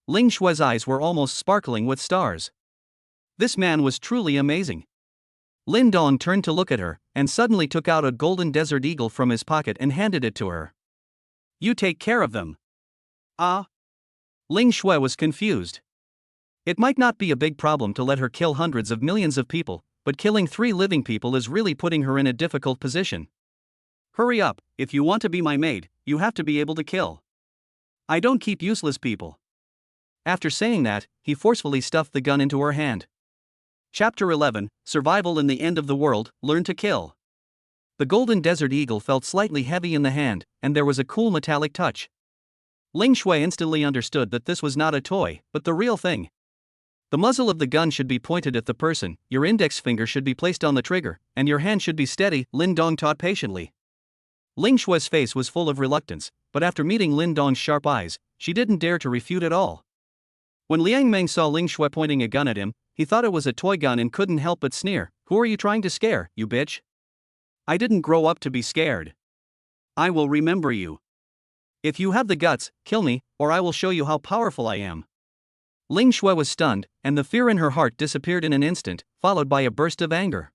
Ling Shui's eyes were almost sparkling with stars. This man was truly amazing. Lin Dong turned to look at her, and suddenly took out a golden desert eagle from his pocket and handed it to her. You take care of them. Ah? Ling Shui was confused. It might not be a big problem to let her kill hundreds of millions of people, but killing 3 living people is really putting her in a difficult position. Hurry up, if you want to be my maid, you have to be able to kill. I don't keep useless people. After saying that, he forcefully stuffed the gun into her hand. Chapter 11, Survival in the End of the World, Learn to Kill. The golden desert eagle felt slightly heavy in the hand, and there was a cool metallic touch. Ling Shui instantly understood that this was not a toy, but the real thing. The muzzle of the gun should be pointed at the person, your index finger should be placed on the trigger, and your hand should be steady, Lin Dong taught patiently. Ling Shui's face was full of reluctance, but after meeting Lin Dong's sharp eyes, she didn't dare to refute at all. When Liang Meng saw Ling Shui pointing a gun at him, he thought it was a toy gun and couldn't help but sneer. Who are you trying to scare, you bitch? I didn't grow up to be scared. I will remember you. If you have the guts, kill me, or I will show you how powerful I am. Ling Shui was stunned, and the fear in her heart disappeared in an instant, followed by a burst of anger.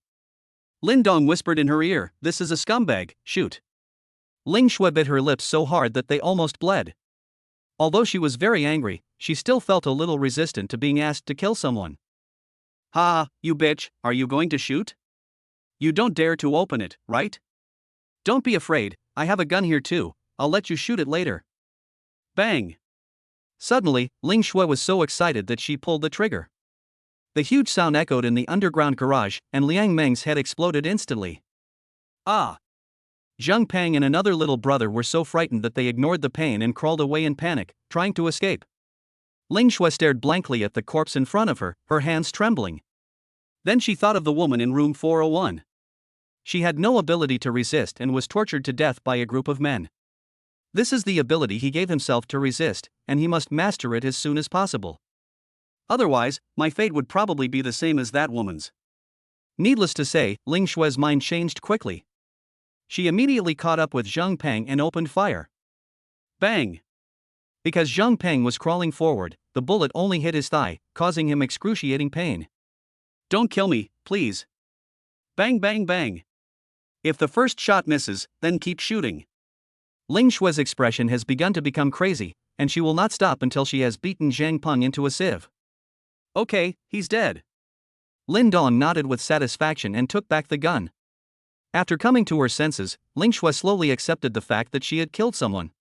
Lin Dong whispered in her ear, "This is a scumbag, shoot." Ling Shui bit her lips so hard that they almost bled. Although she was very angry, she still felt a little resistant to being asked to kill someone. "Ha, you bitch, are you going to shoot? You don't dare to open it, right? Don't be afraid, I have a gun here too, I'll let you shoot it later." Bang! Suddenly, Ling Shui was so excited that she pulled the trigger. The huge sound echoed in the underground garage, and Liang Meng's head exploded instantly. Ah! Zheng Pang and another little brother were so frightened that they ignored the pain and crawled away in panic, trying to escape. Ling Shui stared blankly at the corpse in front of her, her hands trembling. Then she thought of the woman in room 401. She had no ability to resist and was tortured to death by a group of men. This is the ability he gave himself to resist, and he must master it as soon as possible. Otherwise, my fate would probably be the same as that woman's. Needless to say, Ling Shui's mind changed quickly. She immediately caught up with Zheng Pang and opened fire. Bang! Because Zheng Pang was crawling forward, the bullet only hit his thigh, causing him excruciating pain. "Don't kill me, please." Bang bang bang. If the first shot misses, then keep shooting. Ling Shui's expression has begun to become crazy, and she will not stop until she has beaten Zhang Peng into a sieve. "Okay, he's dead." Lin Dong nodded with satisfaction and took back the gun. After coming to her senses, Ling Shui slowly accepted the fact that she had killed someone.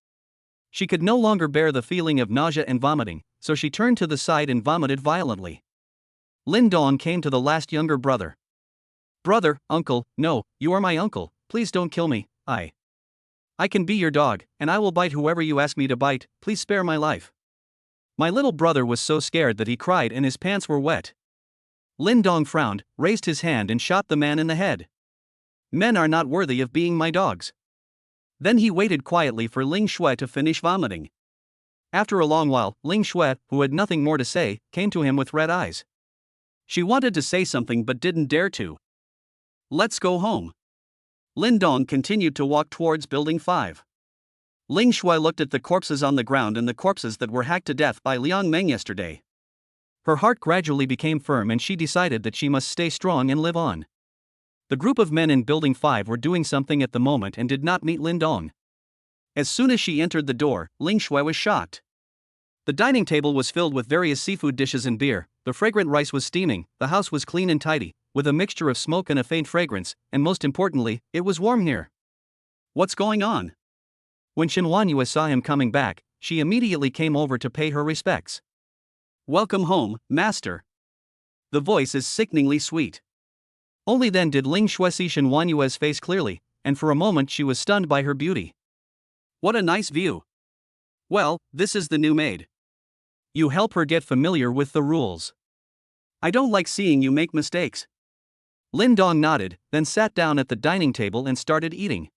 She could no longer bear the feeling of nausea and vomiting, so she turned to the side and vomited violently. Lin Dong came to the last younger brother. "Brother, uncle, no, you are my uncle, please don't kill me, I can be your dog, and I will bite whoever you ask me to bite, please spare my life." My little brother was so scared that he cried and his pants were wet. Lin Dong frowned, raised his hand and shot the man in the head. "Men are not worthy of being my dogs." Then he waited quietly for Ling Shui to finish vomiting. After a long while, Ling Shui, who had nothing more to say, came to him with red eyes. She wanted to say something but didn't dare to. "Let's go home." Lin Dong continued to walk towards Building 5. Ling Shui looked at the corpses on the ground and the corpses that were hacked to death by Liang Meng yesterday. Her heart gradually became firm and she decided that she must stay strong and live on. The group of men in Building 5 were doing something at the moment and did not meet Lin Dong. As soon as she entered the door, Ling Shui was shocked. The dining table was filled with various seafood dishes and beer, the fragrant rice was steaming, the house was clean and tidy, with a mixture of smoke and a faint fragrance, and most importantly, it was warm here. What's going on? When Shen Huanyue saw him coming back, she immediately came over to pay her respects. "Welcome home, master." The voice is sickeningly sweet. Only then did Ling Shui see Shen Huanyue's face clearly, and for a moment she was stunned by her beauty. "What a nice view. Well, this is the new maid. You help her get familiar with the rules. I don't like seeing you make mistakes." Lin Dong nodded, then sat down at the dining table and started eating.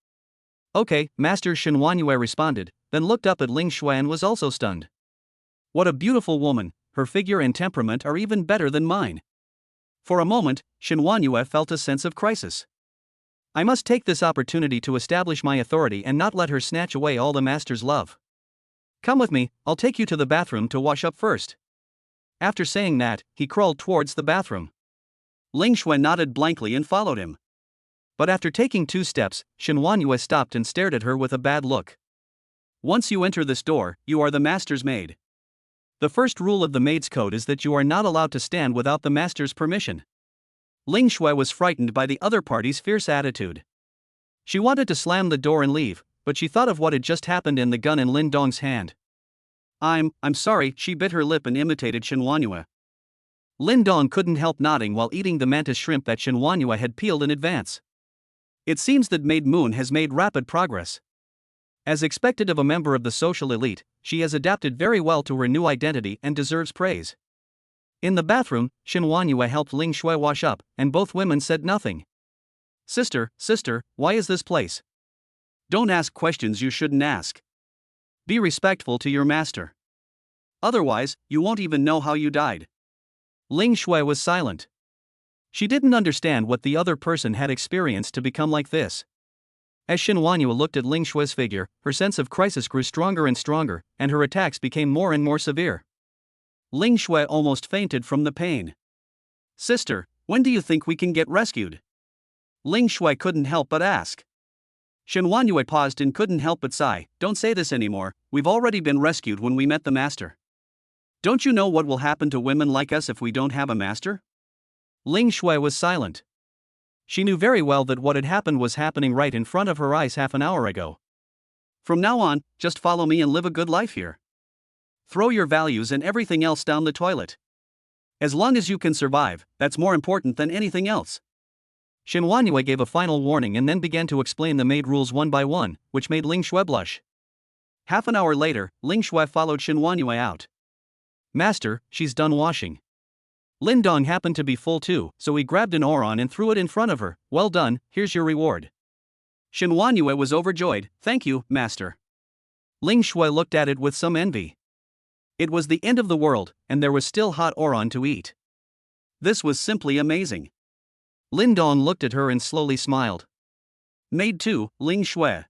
"Okay, Master," Shen Huanyue responded, then looked up at Ling Shui and was also stunned. "What a beautiful woman, her figure and temperament are even better than mine." For a moment, Shen Huanyue felt a sense of crisis. "I must take this opportunity to establish my authority and not let her snatch away all the master's love. Come with me, I'll take you to the bathroom to wash up first." After saying that, he crawled towards the bathroom. Ling Shui nodded blankly and followed him. But after taking 2 steps, Shen Huanyue stopped and stared at her with a bad look. "Once you enter this door, you are the master's maid. The first rule of the maid's code is that you are not allowed to stand without the master's permission." Ling Shui was frightened by the other party's fierce attitude. She wanted to slam the door and leave, but she thought of what had just happened and the gun in Lin Dong's hand. I'm sorry," she bit her lip and imitated Shen Huanyue. Lin Dong couldn't help nodding while eating the mantis shrimp that Shen Huanyue had peeled in advance. It seems that Maid Moon has made rapid progress. As expected of a member of the social elite, she has adapted very well to her new identity and deserves praise. In the bathroom, Shen Huanyue helped Ling Shui wash up, and both women said nothing. Sister, why is this place? Don't ask questions you shouldn't ask. Be respectful to your master. Otherwise, you won't even know how you died." Ling Shui was silent. She didn't understand what the other person had experienced to become like this. As Xin Huanyue looked at Ling Shui's figure, her sense of crisis grew stronger and stronger, and her attacks became more and more severe. Ling Shui almost fainted from the pain. "Sister, when do you think we can get rescued?" Ling Shui couldn't help but ask. Xin Huanyue paused and couldn't help but sigh. "Don't say this anymore, we've already been rescued when we met the master. Don't you know what will happen to women like us if we don't have a master?" Ling Shui was silent. She knew very well that what had happened was happening right in front of her eyes half an hour ago. "From now on, just follow me and live a good life here. Throw your values and everything else down the toilet. As long as you can survive, that's more important than anything else." Xin Huanyue gave a final warning and then began to explain the maid rules one by one, which made Ling Shui blush. Half an hour later, Ling Shui followed Xin Huanyue out. "Master, she's done washing." Lin Dong happened to be full too, so he grabbed an oron and threw it in front of her. "Well done, here's your reward." Xin Huanyue was overjoyed. "Thank you, master." Ling Shui looked at it with some envy. It was the end of the world, and there was still hot oron to eat. This was simply amazing. Lin Dong looked at her and slowly smiled. Maid 2, Ling Shui.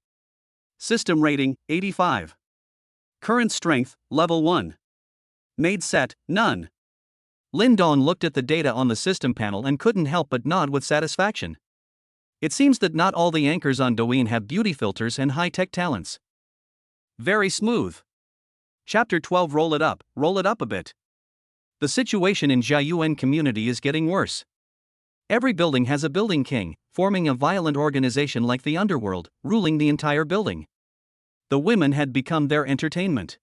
System rating, 85. Current strength, level 1. Maid set, none. Lin Dong looked at the data on the system panel and couldn't help but nod with satisfaction. It seems that not all the anchors on Douyin have beauty filters and high-tech talents. Very smooth. Chapter 12. Roll it up a bit. The situation in Jiayuan community is getting worse. Every building has a building king, forming a violent organization like the underworld, ruling the entire building. The women had become their entertainment.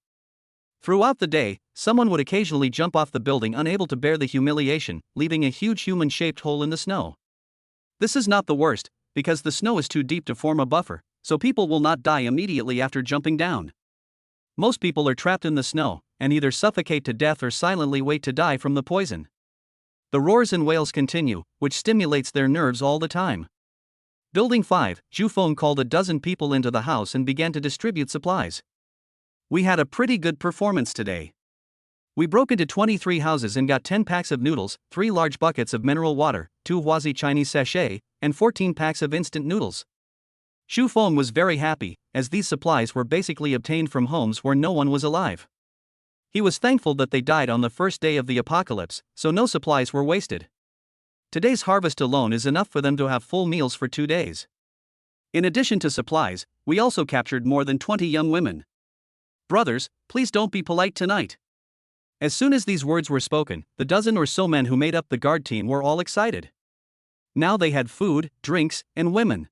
Throughout the day, someone would occasionally jump off the building unable to bear the humiliation, leaving a huge human-shaped hole in the snow. This is not the worst, because the snow is too deep to form a buffer, so people will not die immediately after jumping down. Most people are trapped in the snow, and either suffocate to death or silently wait to die from the poison. The roars and wails continue, which stimulates their nerves all the time. Building 5, Zhu Feng called a dozen people into the house and began to distribute supplies. "We had a pretty good performance today. We broke into 23 houses and got 10 packs of noodles, 3 large buckets of mineral water, 2 Huazi Chinese sachet, and 14 packs of instant noodles." Zhu Feng was very happy, as these supplies were basically obtained from homes where no one was alive. He was thankful that they died on the first day of the apocalypse, so no supplies were wasted. Today's harvest alone is enough for them to have full meals for 2 days. In addition to supplies, we also captured more than 20 young women. "Brothers, please don't be polite tonight." As soon as these words were spoken, the dozen or so men who made up the guard team were all excited. Now they had food, drinks, and women.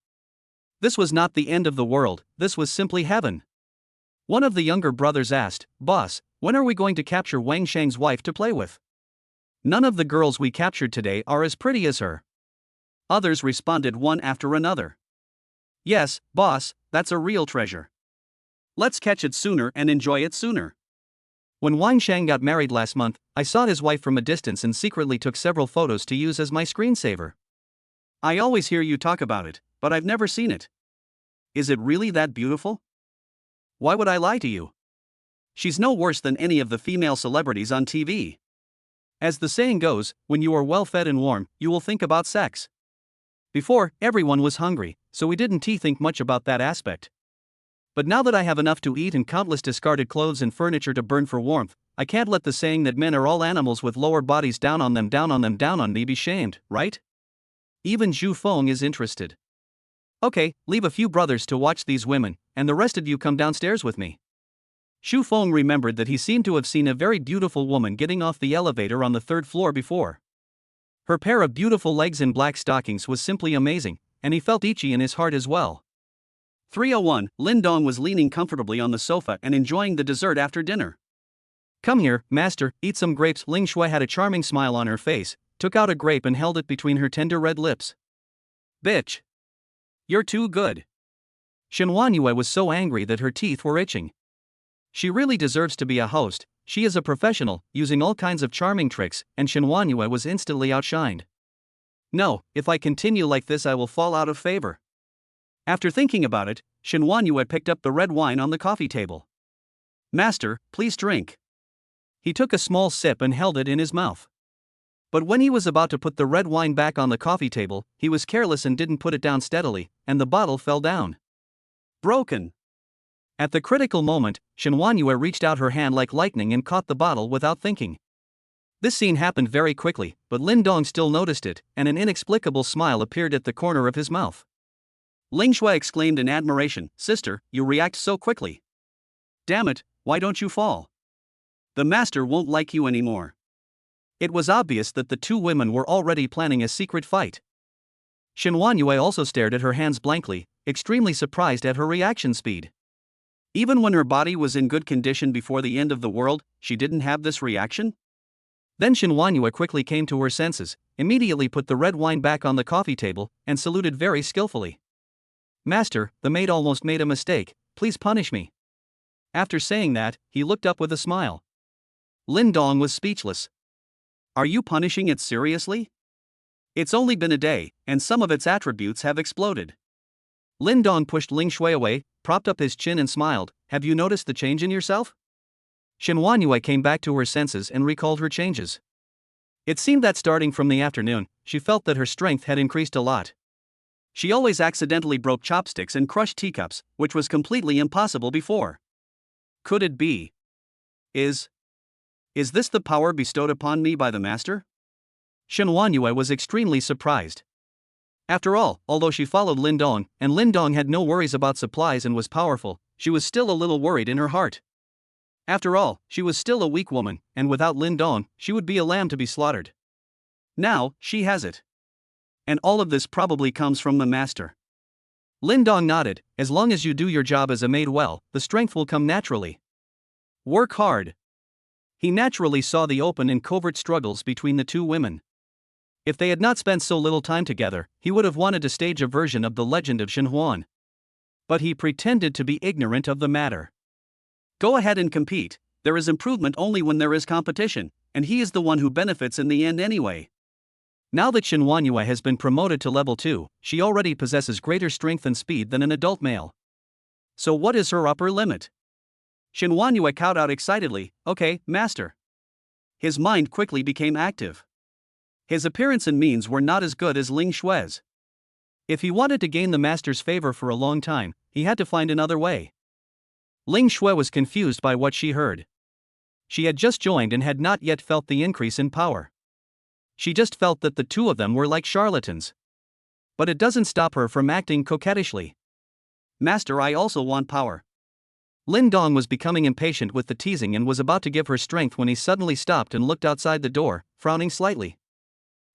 This was not the end of the world, this was simply heaven. One of the younger brothers asked, "Boss, when are we going to capture Wang Shang's wife to play with? None of the girls we captured today are as pretty as her." Others responded one after another. "Yes, boss, that's a real treasure. Let's catch it sooner and enjoy it sooner." When Wang Shang got married last month, I saw his wife from a distance and secretly took several photos to use as my screensaver. I always hear you talk about it, but I've never seen it. Is it really that beautiful? Why would I lie to you? She's no worse than any of the female celebrities on TV. As the saying goes, when you are well fed and warm, you will think about sex. Before, everyone was hungry, so we didn't think much about that aspect. But now that I have enough to eat and countless discarded clothes and furniture to burn for warmth, I can't let the saying that men are all animals with lower bodies down on me be shamed, right? Even Zhu Feng is interested. "Okay, leave a few brothers to watch these women, and the rest of you come downstairs with me." Zhu Feng remembered that he seemed to have seen a very beautiful woman getting off the elevator on the 3rd floor before. Her pair of beautiful legs in black stockings was simply amazing, and he felt itchy in his heart as well. 301, Lin Dong was leaning comfortably on the sofa and enjoying the dessert after dinner. "Come here, master, eat some grapes." Ling Shui had a charming smile on her face, took out a grape and held it between her tender red lips. "Bitch. You're too good." Xin Huanyue was so angry that her teeth were itching. She really deserves to be a host. She is a professional, using all kinds of charming tricks, and Xin Huanyue was instantly outshined. "No, if I continue like this I will fall out of favor." After thinking about it, Xin Huanyue picked up the red wine on the coffee table. "Master, please drink." He took a small sip and held it in his mouth. But when he was about to put the red wine back on the coffee table, he was careless and didn't put it down steadily, and the bottle fell down. Broken. At the critical moment, Shen Huanyue reached out her hand like lightning and caught the bottle without thinking. This scene happened very quickly, but Lin Dong still noticed it, and an inexplicable smile appeared at the corner of his mouth. Ling Shui exclaimed in admiration, "Sister, you react so quickly. Damn it, why don't you fall? The master won't like you anymore." It was obvious that the two women were already planning a secret fight. Shen Huanyue also stared at her hands blankly, extremely surprised at her reaction speed. Even when her body was in good condition before the end of the world, she didn't have this reaction? Then Shen Huanyue quickly came to her senses, immediately put the red wine back on the coffee table, and saluted very skillfully. "Master, the maid almost made a mistake, please punish me." After saying that, he looked up with a smile. Lin Dong was speechless. "Are you punishing it seriously? It's only been a day, and some of its attributes have exploded." Lin Dong pushed Ling Shui away, propped up his chin and smiled. "Have you noticed the change in yourself?" Shen Huanyue came back to her senses and recalled her changes. It seemed that starting from the afternoon, she felt that her strength had increased a lot. She always accidentally broke chopsticks and crushed teacups, which was completely impossible before. Could it be? Is this the power bestowed upon me by the master? Shen Huanyue was extremely surprised. After all, although she followed Lin Dong, and Lin Dong had no worries about supplies and was powerful, she was still a little worried in her heart. After all, she was still a weak woman, and without Lin Dong, she would be a lamb to be slaughtered. Now, she has it. And all of this probably comes from the master. Lin Dong nodded. "As long as you do your job as a maid well, the strength will come naturally. Work hard." He naturally saw the open and covert struggles between the two women. If they had not spent so little time together, he would have wanted to stage a version of the legend of Shen Huan. But he pretended to be ignorant of the matter. "Go ahead and compete, there is improvement only when there is competition, and he is the one who benefits in the end anyway." Now that Shen Huanyue has been promoted to level 2, she already possesses greater strength and speed than an adult male. So what is her upper limit? Shen Huanyue cowed out excitedly, "Okay, master." His mind quickly became active. His appearance and means were not as good as Ling Shui's. If he wanted to gain the master's favor for a long time, he had to find another way. Ling Shui was confused by what she heard. She had just joined and had not yet felt the increase in power. She just felt that the two of them were like charlatans. But it doesn't stop her from acting coquettishly. "Master, I also want power." Lin Dong was becoming impatient with the teasing and was about to give her strength when he suddenly stopped and looked outside the door, frowning slightly.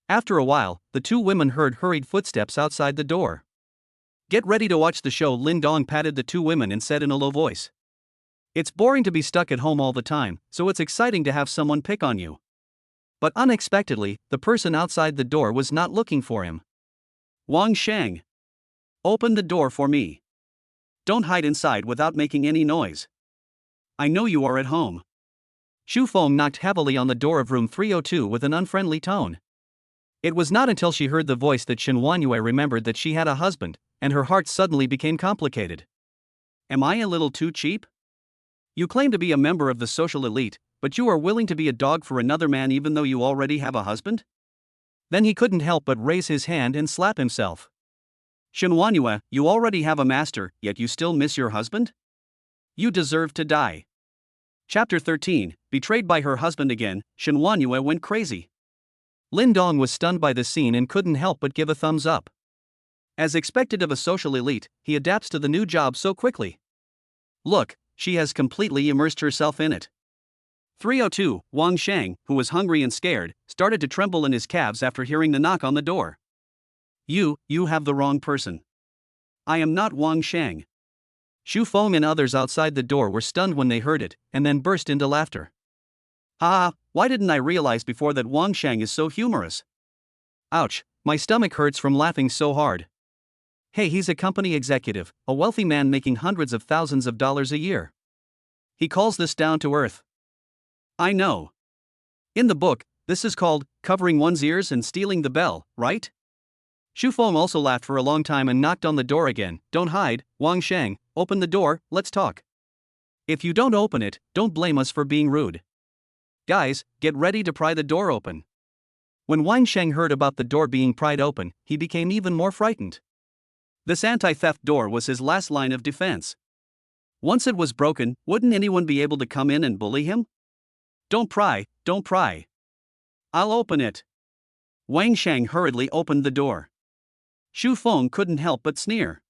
After a while, the two women heard hurried footsteps outside the door. "Get ready to watch the show." Lin Dong patted the two women and said in a low voice. "It's boring to be stuck at home all the time, so it's exciting to have someone pick on you." But unexpectedly, the person outside the door was not looking for him. "Wang Shang. Open the door for me. Don't hide inside without making any noise. I know you are at home." Xu Feng knocked heavily on the door of room 302 with an unfriendly tone. It was not until she heard the voice that Shen Huanyue remembered that she had a husband, and her heart suddenly became complicated. "Am I a little too cheap? You claim to be a member of the social elite, but you are willing to be a dog for another man even though you already have a husband?" Then he couldn't help but raise his hand and slap himself. "Shen Huanyue, you already have a master, yet you still miss your husband? You deserve to die." Chapter 13, betrayed by her husband again, Shen Huanyue went crazy. Lin Dong was stunned by the scene and couldn't help but give a thumbs up. As expected of a social elite, he adapts to the new job so quickly. Look, she has completely immersed herself in it. 302, Wang Shang, who was hungry and scared, started to tremble in his calves after hearing the knock on the door. You have the wrong person. I am not Wang Shang." Xu Feng and others outside the door were stunned when they heard it, and then burst into laughter. "Ha! Why didn't I realize before that Wang Shang is so humorous? Ouch, my stomach hurts from laughing so hard. Hey, he's a company executive, a wealthy man making hundreds of thousands of dollars a year. He calls this down to earth. I know. In the book, this is called covering one's ears and stealing the bell, right?" Xu Feng also laughed for a long time and knocked on the door again. "Don't hide, Wang Shang, open the door, let's talk. If you don't open it, don't blame us for being rude. Guys, get ready to pry the door open." When Wang Shang heard about the door being pried open, he became even more frightened. This anti-theft door was his last line of defense. Once it was broken, wouldn't anyone be able to come in and bully him? Don't pry, don't pry. I'll open it. Wang Shang hurriedly opened the door. Xu Feng couldn't help but sneer.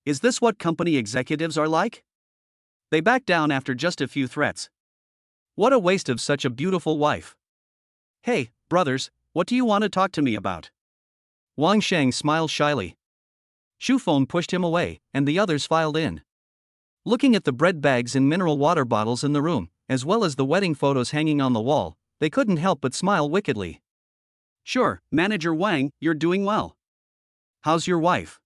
Is this what company executives are like? They back down after just a few threats. What a waste of such a beautiful wife. Hey, brothers, what do you want to talk to me about? Wang Shang smiled shyly. Xu Feng pushed him away, and the others filed in. Looking at the bread bags and mineral water bottles in the room, as well as the wedding photos hanging on the wall, they couldn't help but smile wickedly. Sure, Manager Wang, you're doing well. How's your wife?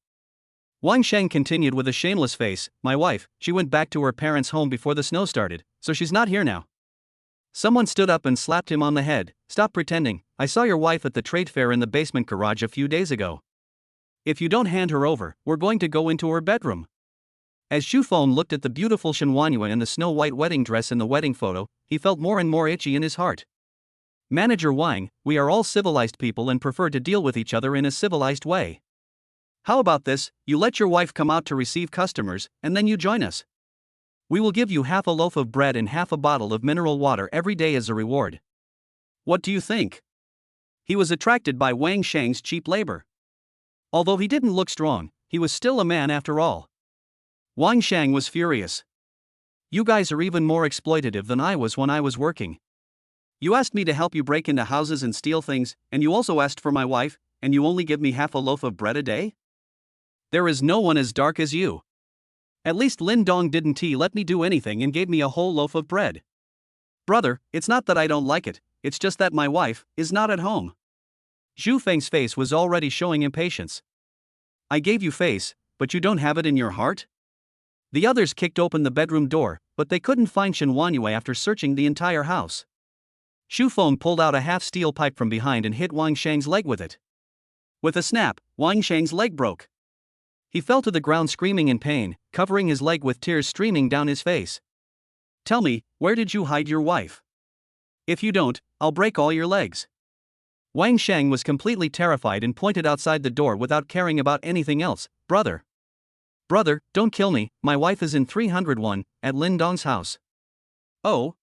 Wang Sheng continued with a shameless face. My wife, she went back to her parents' home before the snow started, so she's not here now. Someone stood up and slapped him on the head. Stop pretending, I saw your wife at the trade fair in the basement garage a few days ago. If you don't hand her over, we're going to go into her bedroom. As Xu Feng looked at the beautiful Shen Huanyue in the snow-white wedding dress in the wedding photo, he felt more and more itchy in his heart. Manager Wang, we are all civilized people and prefer to deal with each other in a civilized way. How about this, you let your wife come out to receive customers, and then you join us. We will give you half a loaf of bread and half a bottle of mineral water every day as a reward. What do you think? He was attracted by Wang Shang's cheap labor. Although he didn't look strong, he was still a man after all. Wang Shang was furious. You guys are even more exploitative than I was when I was working. You asked me to help you break into houses and steal things, and you also asked for my wife, and you only give me half a loaf of bread a day? There is no one as dark as you. At least Lin Dong didn't let me do anything and gave me a whole loaf of bread. Brother, it's not that I don't like it, it's just that my wife is not at home. Xu Feng's face was already showing impatience. I gave you face, but you don't have it in your heart? The others kicked open the bedroom door, but they couldn't find Shen Huanyue after searching the entire house. Xu Feng pulled out a half-steel pipe from behind and hit Wang Shang's leg with it. With a snap, Wang Shang's leg broke. He fell to the ground screaming in pain, covering his leg with tears streaming down his face. Tell me, where did you hide your wife? If you don't, I'll break all your legs. Wang Shang was completely terrified and pointed outside the door without caring about anything else. Brother, don't kill me, my wife is in 301, at Lin Dong's house. Oh?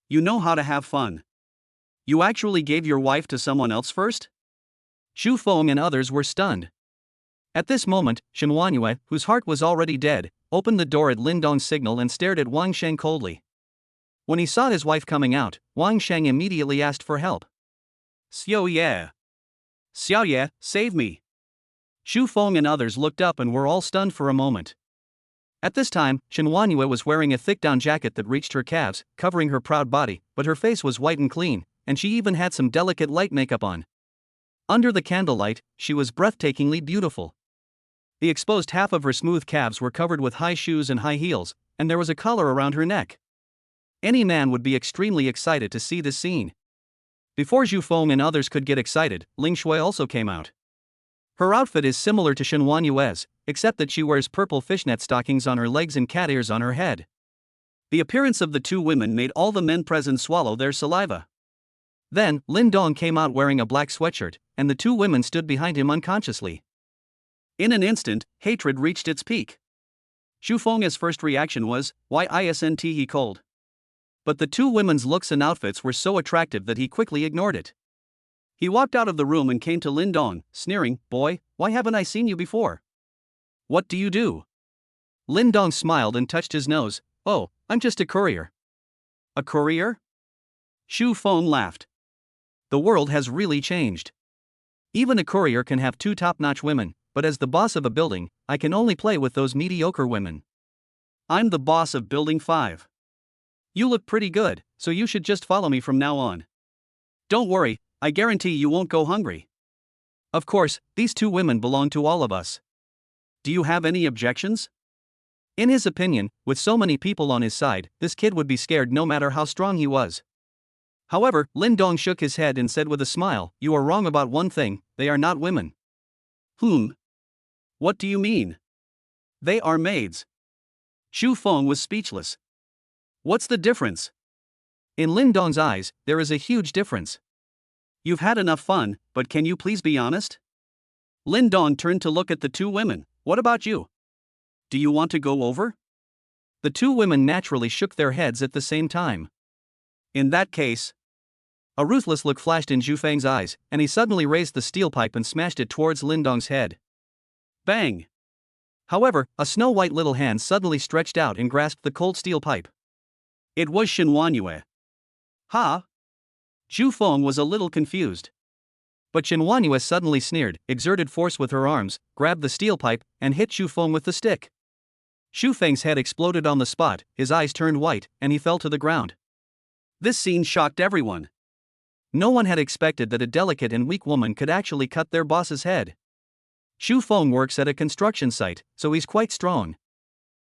You know how to have fun. You actually gave your wife to someone else first? Xu Feng and others were stunned. At this moment, Shen Huanyue, whose heart was already dead, opened the door at Lin Dong's signal and stared at Wang Shang coldly. When he saw his wife coming out, Wang Shang immediately asked for help. Xiao Ye, save me. Xu Feng and others looked up and were all stunned for a moment. At this time, Shen Huanyue was wearing a thick down jacket that reached her calves, covering her proud body, but her face was white and clean, and she even had some delicate light makeup on. Under the candlelight, she was breathtakingly beautiful. The exposed half of her smooth calves were covered with high shoes and high heels, and there was a collar around her neck. Any man would be extremely excited to see this scene. Before Xu Feng and others could get excited, Ling Shui also came out. Her outfit is similar to Shen Huanyue's, except that she wears purple fishnet stockings on her legs and cat ears on her head. The appearance of the two women made all the men present swallow their saliva. Then, Lin Dong came out wearing a black sweatshirt, and the two women stood behind him unconsciously. In an instant, hatred reached its peak. Xu Feng's first reaction was, "Why isn't he cold?" But the two women's looks and outfits were so attractive that he quickly ignored it. He walked out of the room and came to Lin Dong, sneering, "Boy, why haven't I seen you before? What do you do?" Lin Dong smiled and touched his nose. "Oh, I'm just a courier." "A courier?" Xu Feng laughed. The world has really changed. Even a courier can have two top-notch women, but as the boss of a building, I can only play with those mediocre women. I'm the boss of Building 5. You look pretty good, so you should just follow me from now on. Don't worry, I guarantee you won't go hungry. Of course, these two women belong to all of us. Do you have any objections? In his opinion, with so many people on his side, this kid would be scared no matter how strong he was. However, Lin Dong shook his head and said with a smile, "You are wrong about one thing, they are not women." What do you mean? They are maids. Xu Feng was speechless. What's the difference? In Lin Dong's eyes, there is a huge difference. You've had enough fun, but can you please be honest? Lin Dong turned to look at the two women. What about you? Do you want to go over? The two women naturally shook their heads at the same time. In that case. A ruthless look flashed in Zhu Feng's eyes, and he suddenly raised the steel pipe and smashed it towards Lin Dong's head. Bang! However, a snow-white little hand suddenly stretched out and grasped the cold steel pipe. It was Shen Huanyue. Ha! Zhu Feng was a little confused. But Shen Huanyue suddenly sneered, exerted force with her arms, grabbed the steel pipe, and hit Zhu Feng with the stick. Zhu Feng's head exploded on the spot, his eyes turned white, and he fell to the ground. This scene shocked everyone. No one had expected that a delicate and weak woman could actually cut their boss's head. Zhu Feng works at a construction site, so he's quite strong.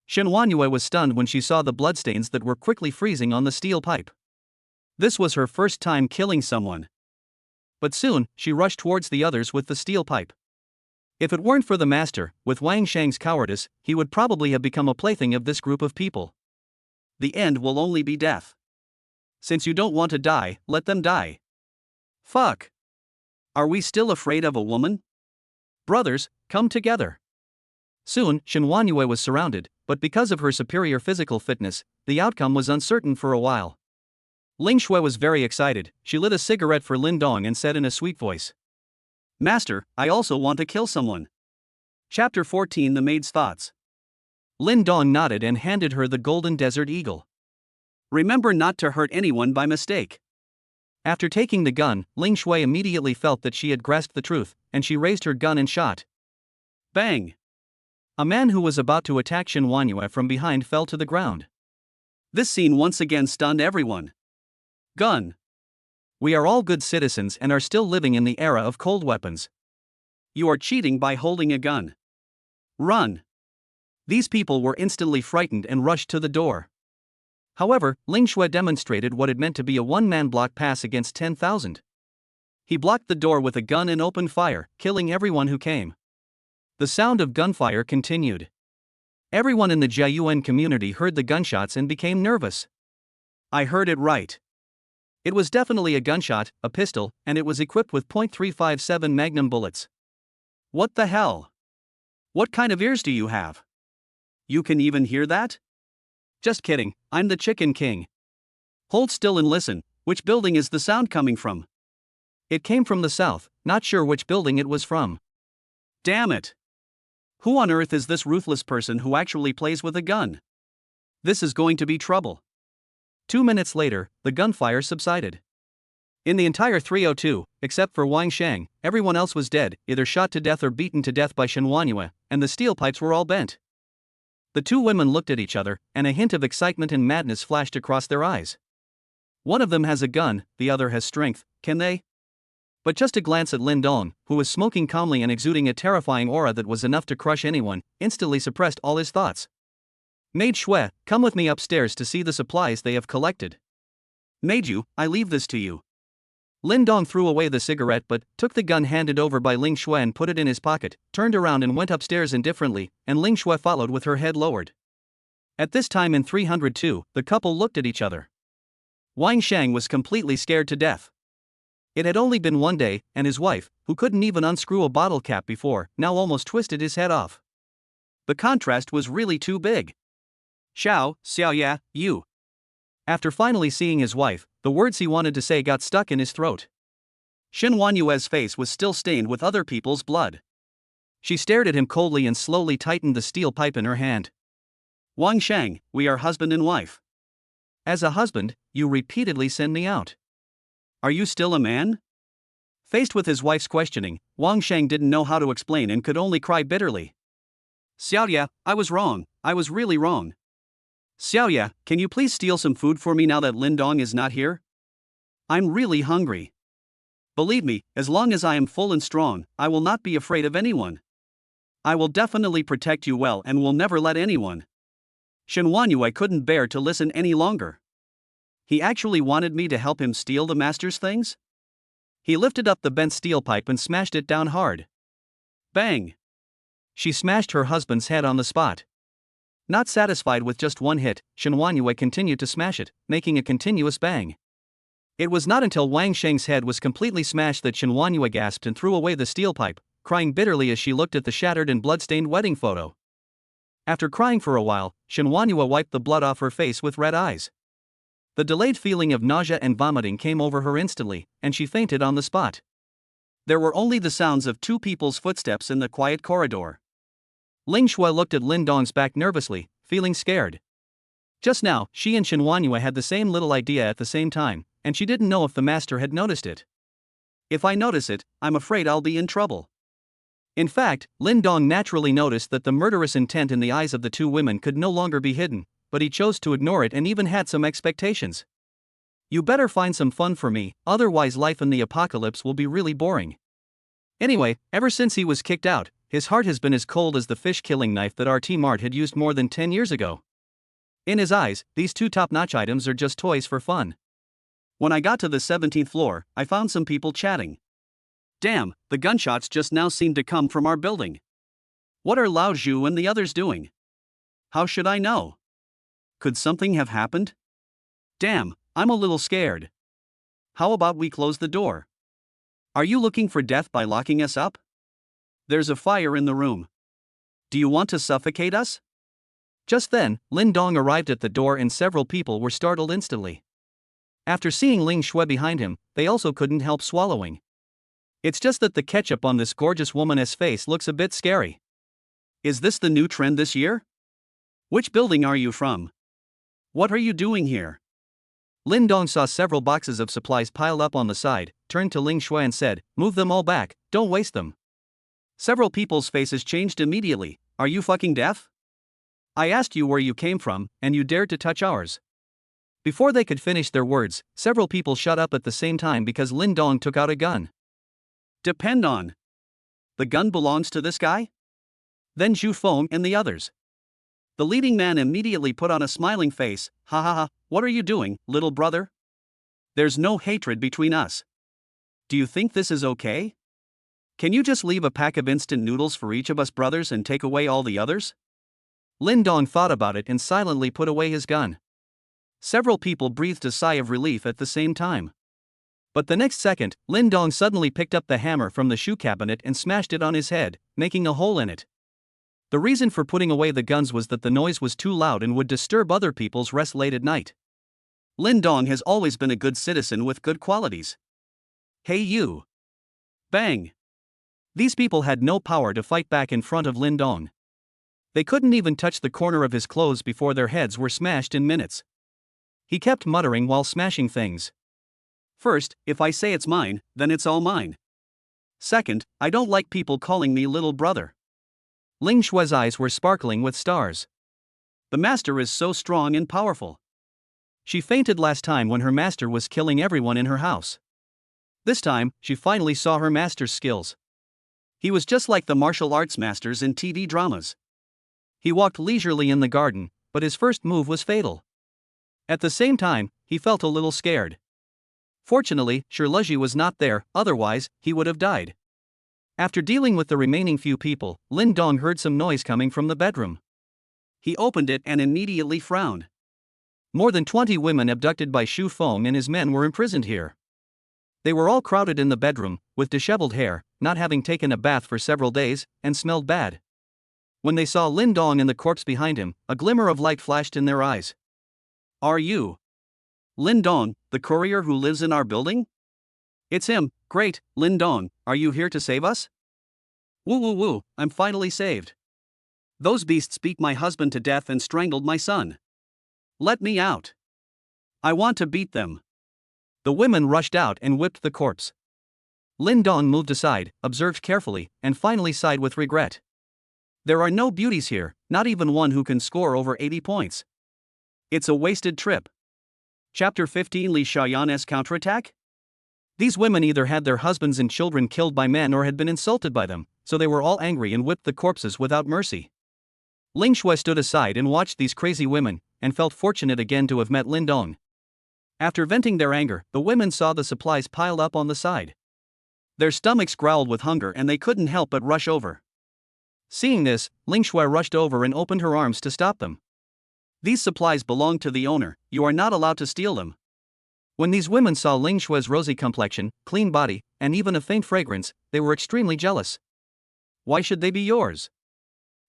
Shen Huanyue was stunned when she saw the bloodstains that were quickly freezing on the steel pipe. This was her first time killing someone. But soon, she rushed towards the others with the steel pipe. If it weren't for the master, with Wang Shang's cowardice, he would probably have become a plaything of this group of people. The end will only be death. Since you don't want to die, let them die. Fuck. Are we still afraid of a woman? Brothers, come together. Soon, Shen Huanyue was surrounded, but because of her superior physical fitness, the outcome was uncertain for a while. Ling Shui was very excited. She lit a cigarette for Lin Dong and said in a sweet voice, Master, I also want to kill someone. Chapter 14 The Maid's Thoughts. Lin Dong nodded and handed her the golden desert eagle. Remember not to hurt anyone by mistake. After taking the gun, Ling Shui immediately felt that she had grasped the truth, and she raised her gun and shot. Bang! A man who was about to attack Shen Huanyue from behind fell to the ground. This scene once again stunned everyone. Gun. We are all good citizens and are still living in the era of cold weapons. You are cheating by holding a gun. Run. These people were instantly frightened and rushed to the door. However, Ling Shui demonstrated what it meant to be a one-man block pass against 10,000. He blocked the door with a gun and opened fire, killing everyone who came. The sound of gunfire continued. Everyone in the Jiayuan community heard the gunshots and became nervous. I heard it right. It was definitely a gunshot, a pistol, and it was equipped with .357 Magnum bullets. What the hell? What kind of ears do you have? You can even hear that? Just kidding, I'm the Chicken King. Hold still and listen, which building is the sound coming from? It came from the south, not sure which building it was from. Damn it! Who on earth is this ruthless person who actually plays with a gun? This is going to be trouble. 2 minutes later, the gunfire subsided. In the entire 302, except for Wang Shang, everyone else was dead, either shot to death or beaten to death by Shen Huanyue, and the steel pipes were all bent. The two women looked at each other, and a hint of excitement and madness flashed across their eyes. One of them has a gun, the other has strength, can they? But just a glance at Lin Dong, who was smoking calmly and exuding a terrifying aura that was enough to crush anyone, instantly suppressed all his thoughts. Maid Shui, come with me upstairs to see the supplies they have collected. Maiju, I leave this to you. Lin Dong threw away the cigarette but took the gun handed over by Ling Shui and put it in his pocket, turned around and went upstairs indifferently, and Ling Shui followed with her head lowered. At this time in 302, the couple looked at each other. Wang Shang was completely scared to death. It had only been one day, and his wife, who couldn't even unscrew a bottle cap before, now almost twisted his head off. The contrast was really too big. Xiaoya, you. After finally seeing his wife, the words he wanted to say got stuck in his throat. Shen Huanyue's face was still stained with other people's blood. She stared at him coldly and slowly tightened the steel pipe in her hand. Wang Shang, we are husband and wife. As a husband, you repeatedly send me out. Are you still a man? Faced with his wife's questioning, Wang Shang didn't know how to explain and could only cry bitterly. Xiaoya, I was wrong, I was really wrong. Xiaoya, can you please steal some food for me now that Lin Dong is not here? I'm really hungry. Believe me, as long as I am full and strong, I will not be afraid of anyone. I will definitely protect you well and will never let anyone. Shen Huanyue couldn't bear to listen any longer. He actually wanted me to help him steal the master's things? He lifted up the bent steel pipe and smashed it down hard. Bang! She smashed her husband's head on the spot. Not satisfied with just one hit, Shen Huanyue continued to smash it, making a continuous bang. It was not until Wang Shang's head was completely smashed that Shen Huanyue gasped and threw away the steel pipe, crying bitterly as she looked at the shattered and blood-stained wedding photo. After crying for a while, Shenhuanua wiped the blood off her face with red eyes. The delayed feeling of nausea and vomiting came over her instantly, and she fainted on the spot. There were only the sounds of two people's footsteps in the quiet corridor. Ling Shui looked at Lin Dong's back nervously, feeling scared. Just now, she and Shenhuanua had the same little idea at the same time, and she didn't know if the master had noticed it. If I notice it, I'm afraid I'll be in trouble. In fact, Lin Dong naturally noticed that the murderous intent in the eyes of the two women could no longer be hidden, but he chose to ignore it and even had some expectations. You better find some fun for me, otherwise life in the apocalypse will be really boring. Anyway, ever since he was kicked out, his heart has been as cold as the fish-killing knife that RT Mart had used more than 10 years ago. In his eyes, these two top-notch items are just toys for fun. When I got to the 17th floor, I found some people chatting. Damn, the gunshots just now seemed to come from our building. What are Lao Zhu and the others doing? How should I know? Could something have happened? Damn, I'm a little scared. How about we close the door? Are you looking for death by locking us up? There's a fire in the room. Do you want to suffocate us? Just then, Lin Dong arrived at the door and several people were startled instantly. After seeing Ling Shui behind him, they also couldn't help swallowing. It's just that the ketchup on this gorgeous woman's face looks a bit scary. Is this the new trend this year? Which building are you from? What are you doing here? Lin Dong saw several boxes of supplies piled up on the side, turned to Ling Shui and said, "Move them all back, don't waste them." Several people's faces changed immediately. Are you fucking deaf? I asked you where you came from, and you dared to touch ours. Before they could finish their words, several people shut up at the same time because Lin Dong took out a gun. Depend on. The gun belongs to this guy? Then Zhu Feng and the others. The leading man immediately put on a smiling face. Ha ha ha, what are you doing, little brother? There's no hatred between us. Do you think this is okay? Can you just leave a pack of instant noodles for each of us brothers and take away all the others? Lin Dong thought about it and silently put away his gun. Several people breathed a sigh of relief at the same time. But the next second, Lin Dong suddenly picked up the hammer from the shoe cabinet and smashed it on his head, making a hole in it. The reason for putting away the guns was that the noise was too loud and would disturb other people's rest late at night. Lin Dong has always been a good citizen with good qualities. Hey you! Bang! These people had no power to fight back in front of Lin Dong. They couldn't even touch the corner of his clothes before their heads were smashed in minutes. He kept muttering while smashing things. First, if I say it's mine, then it's all mine. Second, I don't like people calling me little brother. Ling Shui's eyes were sparkling with stars. The master is so strong and powerful. She fainted last time when her master was killing everyone in her house. This time, she finally saw her master's skills. He was just like the martial arts masters in TV dramas. He walked leisurely in the garden, but his first move was fatal. At the same time, he felt a little scared. Fortunately, Shirlezi was not there, otherwise, he would have died. After dealing with the remaining few people, Lin Dong heard some noise coming from the bedroom. He opened it and immediately frowned. More than 20 women abducted by Zhu Feng and his men were imprisoned here. They were all crowded in the bedroom, with disheveled hair, not having taken a bath for several days, and smelled bad. When they saw Lin Dong and the corpse behind him, a glimmer of light flashed in their eyes. Are you Lin Dong, the courier who lives in our building? It's him. Great, Lin Dong, are you here to save us? Woo woo woo, I'm finally saved. Those beasts beat my husband to death and strangled my son. Let me out. I want to beat them. The women rushed out and whipped the corpse. Lin Dong moved aside, observed carefully, and finally sighed with regret. There are no beauties here, not even one who can score over 80 points. It's a wasted trip. Chapter 15 Li Xiaoyan's counterattack? These women either had their husbands and children killed by men or had been insulted by them, so they were all angry and whipped the corpses without mercy. Ling Shui stood aside and watched these crazy women, and felt fortunate again to have met Lin Dong. After venting their anger, the women saw the supplies piled up on the side. Their stomachs growled with hunger and they couldn't help but rush over. Seeing this, Ling Shui rushed over and opened her arms to stop them. These supplies belong to the owner, you are not allowed to steal them. When these women saw Ling Shui's rosy complexion, clean body, and even a faint fragrance, they were extremely jealous. Why should they be yours?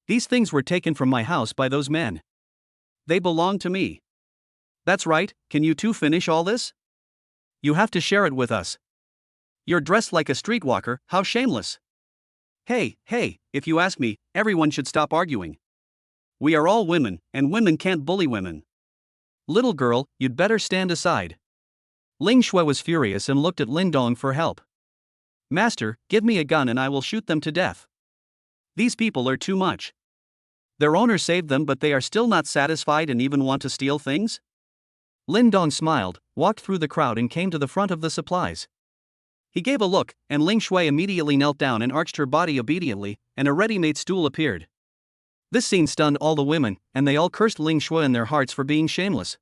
These things were taken from my house by those men. They belong to me. That's right, can you two finish all this? You have to share it with us. You're dressed like a streetwalker, how shameless. Hey, if you ask me, everyone should stop arguing. We are all women, and women can't bully women. Little girl, you'd better stand aside. Ling Shui was furious and looked at Lin Dong for help. Master, give me a gun and I will shoot them to death. These people are too much. Their owner saved them, but they are still not satisfied and even want to steal things? Lin Dong smiled, walked through the crowd and came to the front of the supplies. He gave a look, and Ling Shui immediately knelt down and arched her body obediently, and a ready-made stool appeared. This scene stunned all the women, and they all cursed Ling Shui in their hearts for being shameless.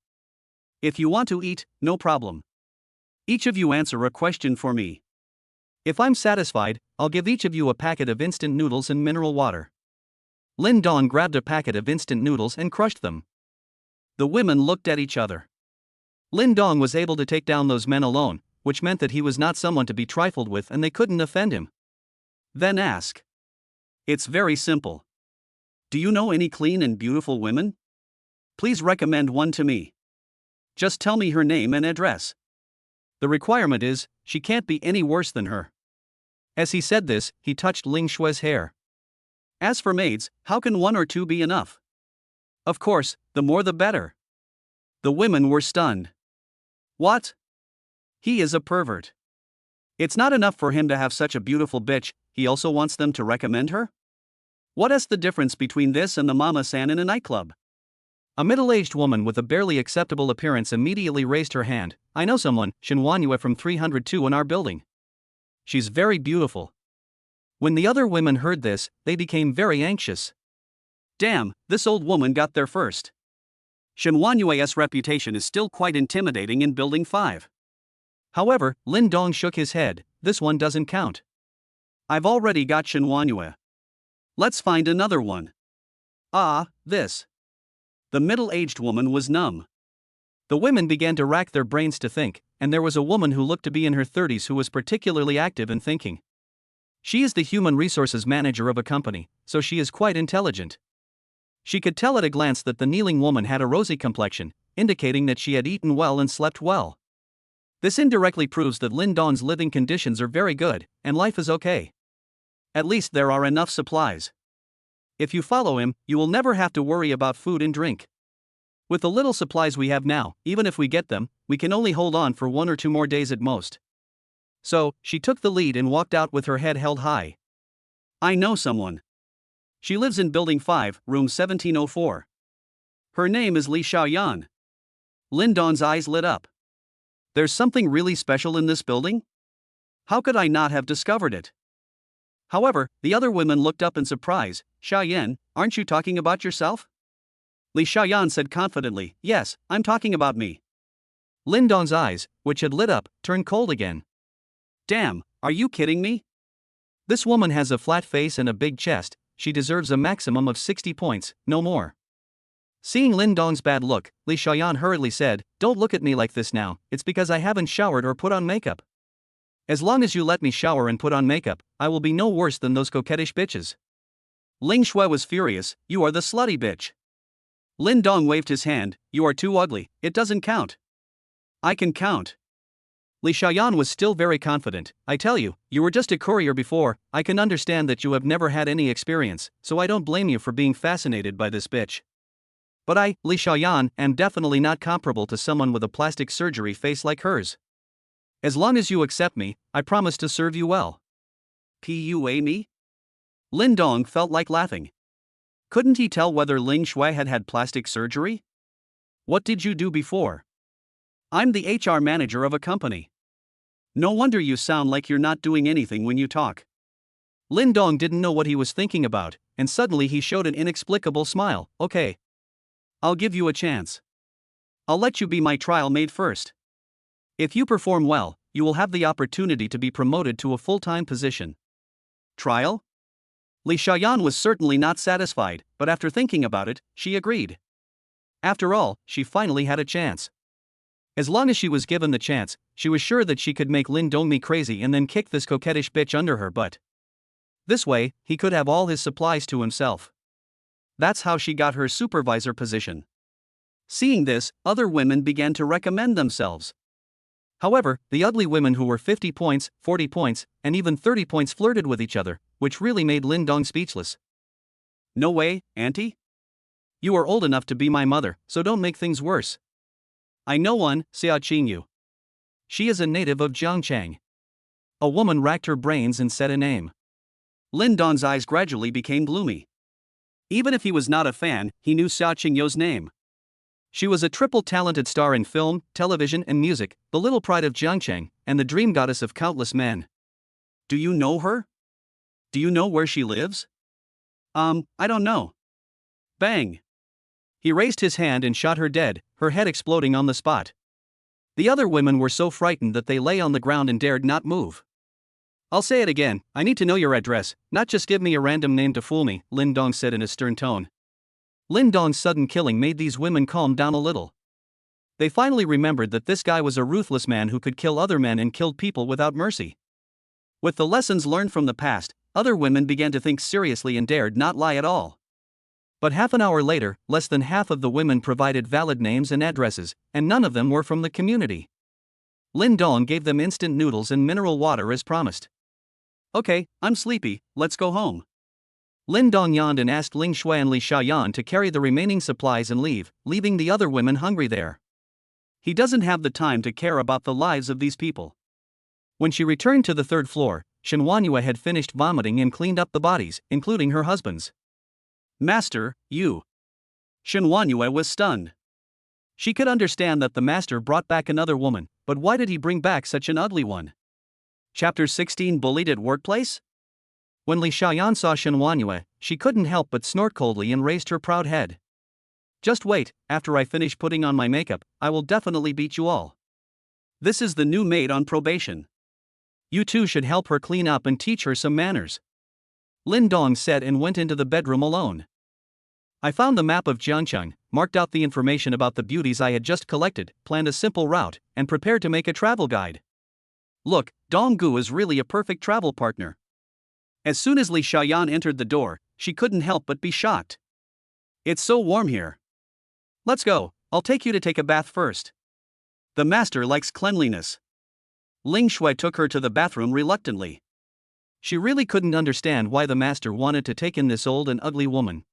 If you want to eat, no problem. Each of you answer a question for me. If I'm satisfied, I'll give each of you a packet of instant noodles and mineral water. Lin Dong grabbed a packet of instant noodles and crushed them. The women looked at each other. Lin Dong was able to take down those men alone, which meant that he was not someone to be trifled with and they couldn't offend him. Then ask. It's very simple. Do you know any clean and beautiful women? Please recommend one to me. Just tell me her name and address. The requirement is, she can't be any worse than her. As he said this, he touched Ling Shui's hair. As for maids, how can one or two be enough? Of course, the more the better. The women were stunned. What? He is a pervert. It's not enough for him to have such a beautiful bitch, he also wants them to recommend her? What is the difference between this and the mama-san in a nightclub? A middle-aged woman with a barely acceptable appearance immediately raised her hand. I know someone, Shinwanyue from 302 in our building. She's very beautiful. When the other women heard this, they became very anxious. Damn, this old woman got there first. Shinwanyue's reputation is still quite intimidating in Building 5. However, Lin Dong shook his head. This one doesn't count. I've already got Shinwanyue. Let's find another one. This. The middle-aged woman was numb. The women began to rack their brains to think, and there was a woman who looked to be in her 30s who was particularly active in thinking. She is the human resources manager of a company, so she is quite intelligent. She could tell at a glance that the kneeling woman had a rosy complexion, indicating that she had eaten well and slept well. This indirectly proves that Lin Dong's living conditions are very good, and life is okay. At least there are enough supplies. If you follow him, you will never have to worry about food and drink. With the little supplies we have now, even if we get them, we can only hold on for 1 or 2 more days at most. So, she took the lead and walked out with her head held high. I know someone. She lives in Building 5, room 1704. Her name is Li Xiaoyan. Lin Dong's eyes lit up. There's something really special in this building? How could I not have discovered it? However, the other women looked up in surprise. Xiaoyan, aren't you talking about yourself? Li Xiaoyan said confidently, yes, I'm talking about me. Lin Dong's eyes, which had lit up, turned cold again. Damn, are you kidding me? This woman has a flat face and a big chest, she deserves a maximum of 60 points, no more. Seeing Lin Dong's bad look, Li Xiaoyan hurriedly said, don't look at me like this now, it's because I haven't showered or put on makeup. As long as you let me shower and put on makeup, I will be no worse than those coquettish bitches. Ling Shui was furious, you are the slutty bitch. Lin Dong waved his hand, you are too ugly, it doesn't count. I can count. Li Xiaoyan was still very confident, I tell you, you were just a courier before, I can understand that you have never had any experience, so I don't blame you for being fascinated by this bitch. But I, Li Xiaoyan, am definitely not comparable to someone with a plastic surgery face like hers. As long as you accept me, I promise to serve you well. Pua me? Lin Dong felt like laughing. Couldn't he tell whether Ling Shui had had plastic surgery? What did you do before? I'm the HR manager of a company. No wonder you sound like you're not doing anything when you talk. Lin Dong didn't know what he was thinking about, and suddenly he showed an inexplicable smile. Okay. I'll give you a chance. I'll let you be my trial maid first. If you perform well, you will have the opportunity to be promoted to a full-time position. Trial? Li Xiaoyan was certainly not satisfied, but after thinking about it, she agreed. After all, she finally had a chance. As long as she was given the chance, she was sure that she could make Lin Dong me crazy and then kick this coquettish bitch under her butt. This way, he could have all his supplies to himself. That's how she got her supervisor position. Seeing this, other women began to recommend themselves. However, the ugly women who were 50 points, 40 points, and even 30 points flirted with each other, which really made Lin Dong speechless. No way, Auntie? You are old enough to be my mother, so don't make things worse. I know one, Xia Qingyu. She is a native of Jiangchang. A woman racked her brains and said a name. Lin Dong's eyes gradually became gloomy. Even if he was not a fan, he knew Xia Qingyu's name. She was a triple-talented star in film, television, and music, the little pride of Jiangcheng, and the dream goddess of countless men. Do you know her? Do you know where she lives? I don't know. Bang! He raised his hand and shot her dead, her head exploding on the spot. The other women were so frightened that they lay on the ground and dared not move. I'll say it again, I need to know your address, not just give me a random name to fool me, Lin Dong said in a stern tone. Lin Dong's sudden killing made these women calm down a little. They finally remembered that this guy was a ruthless man who could kill other men and killed people without mercy. With the lessons learned from the past, other women began to think seriously and dared not lie at all. But half an hour later, less than half of the women provided valid names and addresses, and none of them were from the community. Lin Dong gave them instant noodles and mineral water as promised. Okay, I'm sleepy, let's go home. Lin Dong yawned and asked Ling Shui and Li Xiaoyan to carry the remaining supplies and leave, leaving the other women hungry there. He doesn't have the time to care about the lives of these people. When she returned to the third floor, Shen Huanyue had finished vomiting and cleaned up the bodies, including her husband's. Master, you. Shen Huanyue was stunned. She could understand that the master brought back another woman, but why did he bring back such an ugly one? Chapter 16 Bullied at Workplace? When Li Xiaoyan saw Shen Huanyue, she couldn't help but snort coldly and raised her proud head. Just wait, after I finish putting on my makeup, I will definitely beat you all. This is the new maid on probation. You two should help her clean up and teach her some manners. Lin Dong said and went into the bedroom alone. I found the map of Jiangcheng, marked out the information about the beauties I had just collected, planned a simple route, and prepared to make a travel guide. Look, Donggu is really a perfect travel partner. As soon as Li Xiaoyan entered the door, she couldn't help but be shocked. It's so warm here. Let's go, I'll take you to take a bath first. The master likes cleanliness. Ling Shui took her to the bathroom reluctantly. She really couldn't understand why the master wanted to take in this old and ugly woman.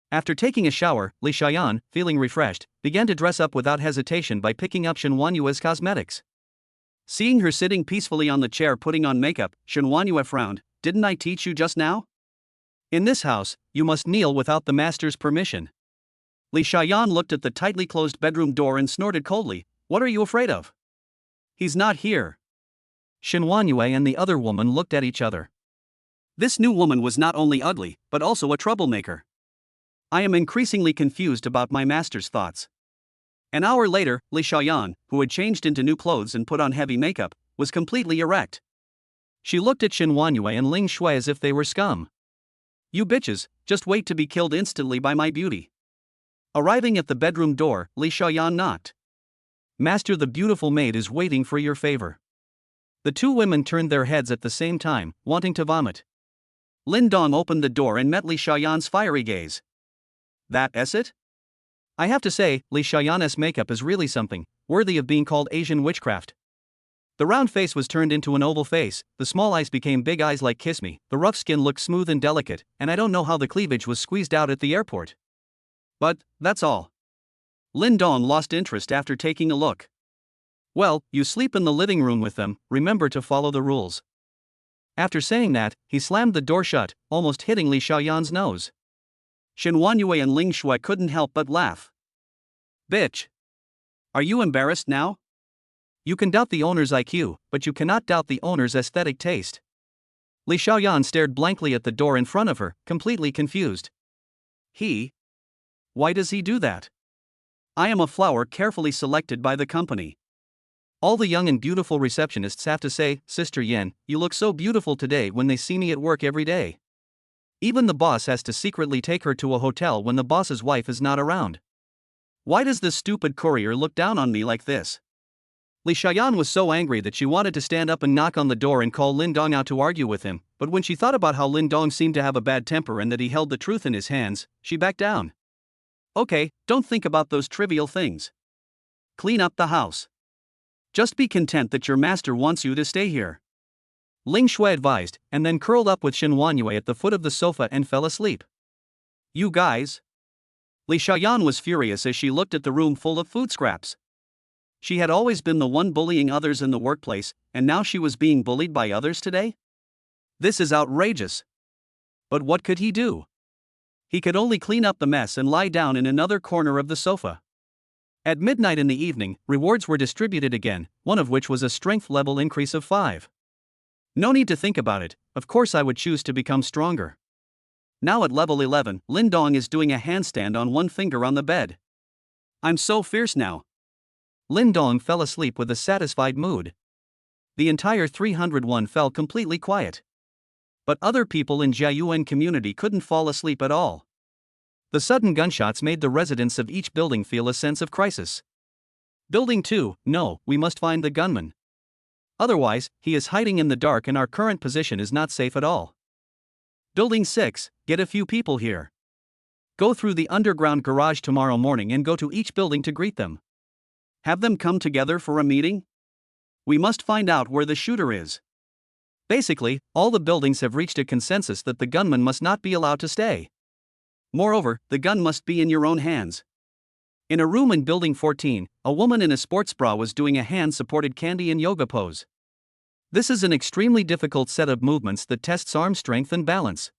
After taking a shower, Li Xiaoyan, feeling refreshed, began to dress up without hesitation by picking up Shen Huanyue's cosmetics. Seeing her sitting peacefully on the chair putting on makeup, Shen Huanyue frowned. Didn't I teach you just now? In this house, you must kneel without the master's permission. Li Xiaoyan looked at the tightly closed bedroom door and snorted coldly. What are you afraid of? He's not here. Shen Huanyue and the other woman looked at each other. This new woman was not only ugly, but also a troublemaker. I am increasingly confused about my master's thoughts. An hour later, Li Xiaoyan, who had changed into new clothes and put on heavy makeup, was completely erect. She looked at Shen Huanyue and Ling Shui as if they were scum. You bitches, just wait to be killed instantly by my beauty. Arriving at the bedroom door, Li Xiaoyan knocked. Master, the beautiful maid is waiting for your favor. The two women turned their heads at the same time, wanting to vomit. Lin Dong opened the door and met Li Xiaoyan's fiery gaze. That's it? I have to say, Li Xiaoyan's makeup is really something, worthy of being called Asian witchcraft. The round face was turned into an oval face, the small eyes became big eyes like Kiss Me, the rough skin looked smooth and delicate, and I don't know how the cleavage was squeezed out at the airport. But, that's all. Lin Dong lost interest after taking a look. Well, you sleep in the living room with them, remember to follow the rules. After saying that, he slammed the door shut, almost hitting Li Xiaoyan's nose. Shen Huanyue and Ling Shui couldn't help but laugh. Bitch! Are you embarrassed now? You can doubt the owner's IQ, but you cannot doubt the owner's aesthetic taste. Li Xiaoyan stared blankly at the door in front of her, completely confused. Why does he do that? I am a flower carefully selected by the company. All the young and beautiful receptionists have to say, Sister Yen, you look so beautiful today when they see me at work every day. Even the boss has to secretly take her to a hotel when the boss's wife is not around. Why does this stupid courier look down on me like this? Li Xiaoyan was so angry that she wanted to stand up and knock on the door and call Lin Dong out to argue with him, but when she thought about how Lin Dong seemed to have a bad temper and that he held the truth in his hands, she backed down. Okay, don't think about those trivial things. Clean up the house. Just be content that your master wants you to stay here. Ling Shui advised, and then curled up with Shen Wanyue at the foot of the sofa and fell asleep. You guys? Li Xiaoyan was furious as she looked at the room full of food scraps. She had always been the one bullying others in the workplace, and now she was being bullied by others today? This is outrageous. But what could he do? He could only clean up the mess and lie down in another corner of the sofa. At midnight in the evening, rewards were distributed again, one of which was a strength level increase of 5. No need to think about it, of course I would choose to become stronger. Now at level 11, Lin Dong is doing a handstand on one finger on the bed. I'm so fierce now. Lin Dong fell asleep with a satisfied mood. The entire 301 fell completely quiet. But other people in Jiayuan community couldn't fall asleep at all. The sudden gunshots made the residents of each building feel a sense of crisis. Building 2, no, we must find the gunman. Otherwise, he is hiding in the dark and our current position is not safe at all. Building 6, get a few people here. Go through the underground garage tomorrow morning and go to each building to greet them. Have them come together for a meeting? We must find out where the shooter is. Basically, all the buildings have reached a consensus that the gunman must not be allowed to stay. Moreover, the gun must be in your own hands. In a room in Building 14, a woman in a sports bra was doing a hand-supported candy in yoga pose. This is an extremely difficult set of movements that tests arm strength and balance.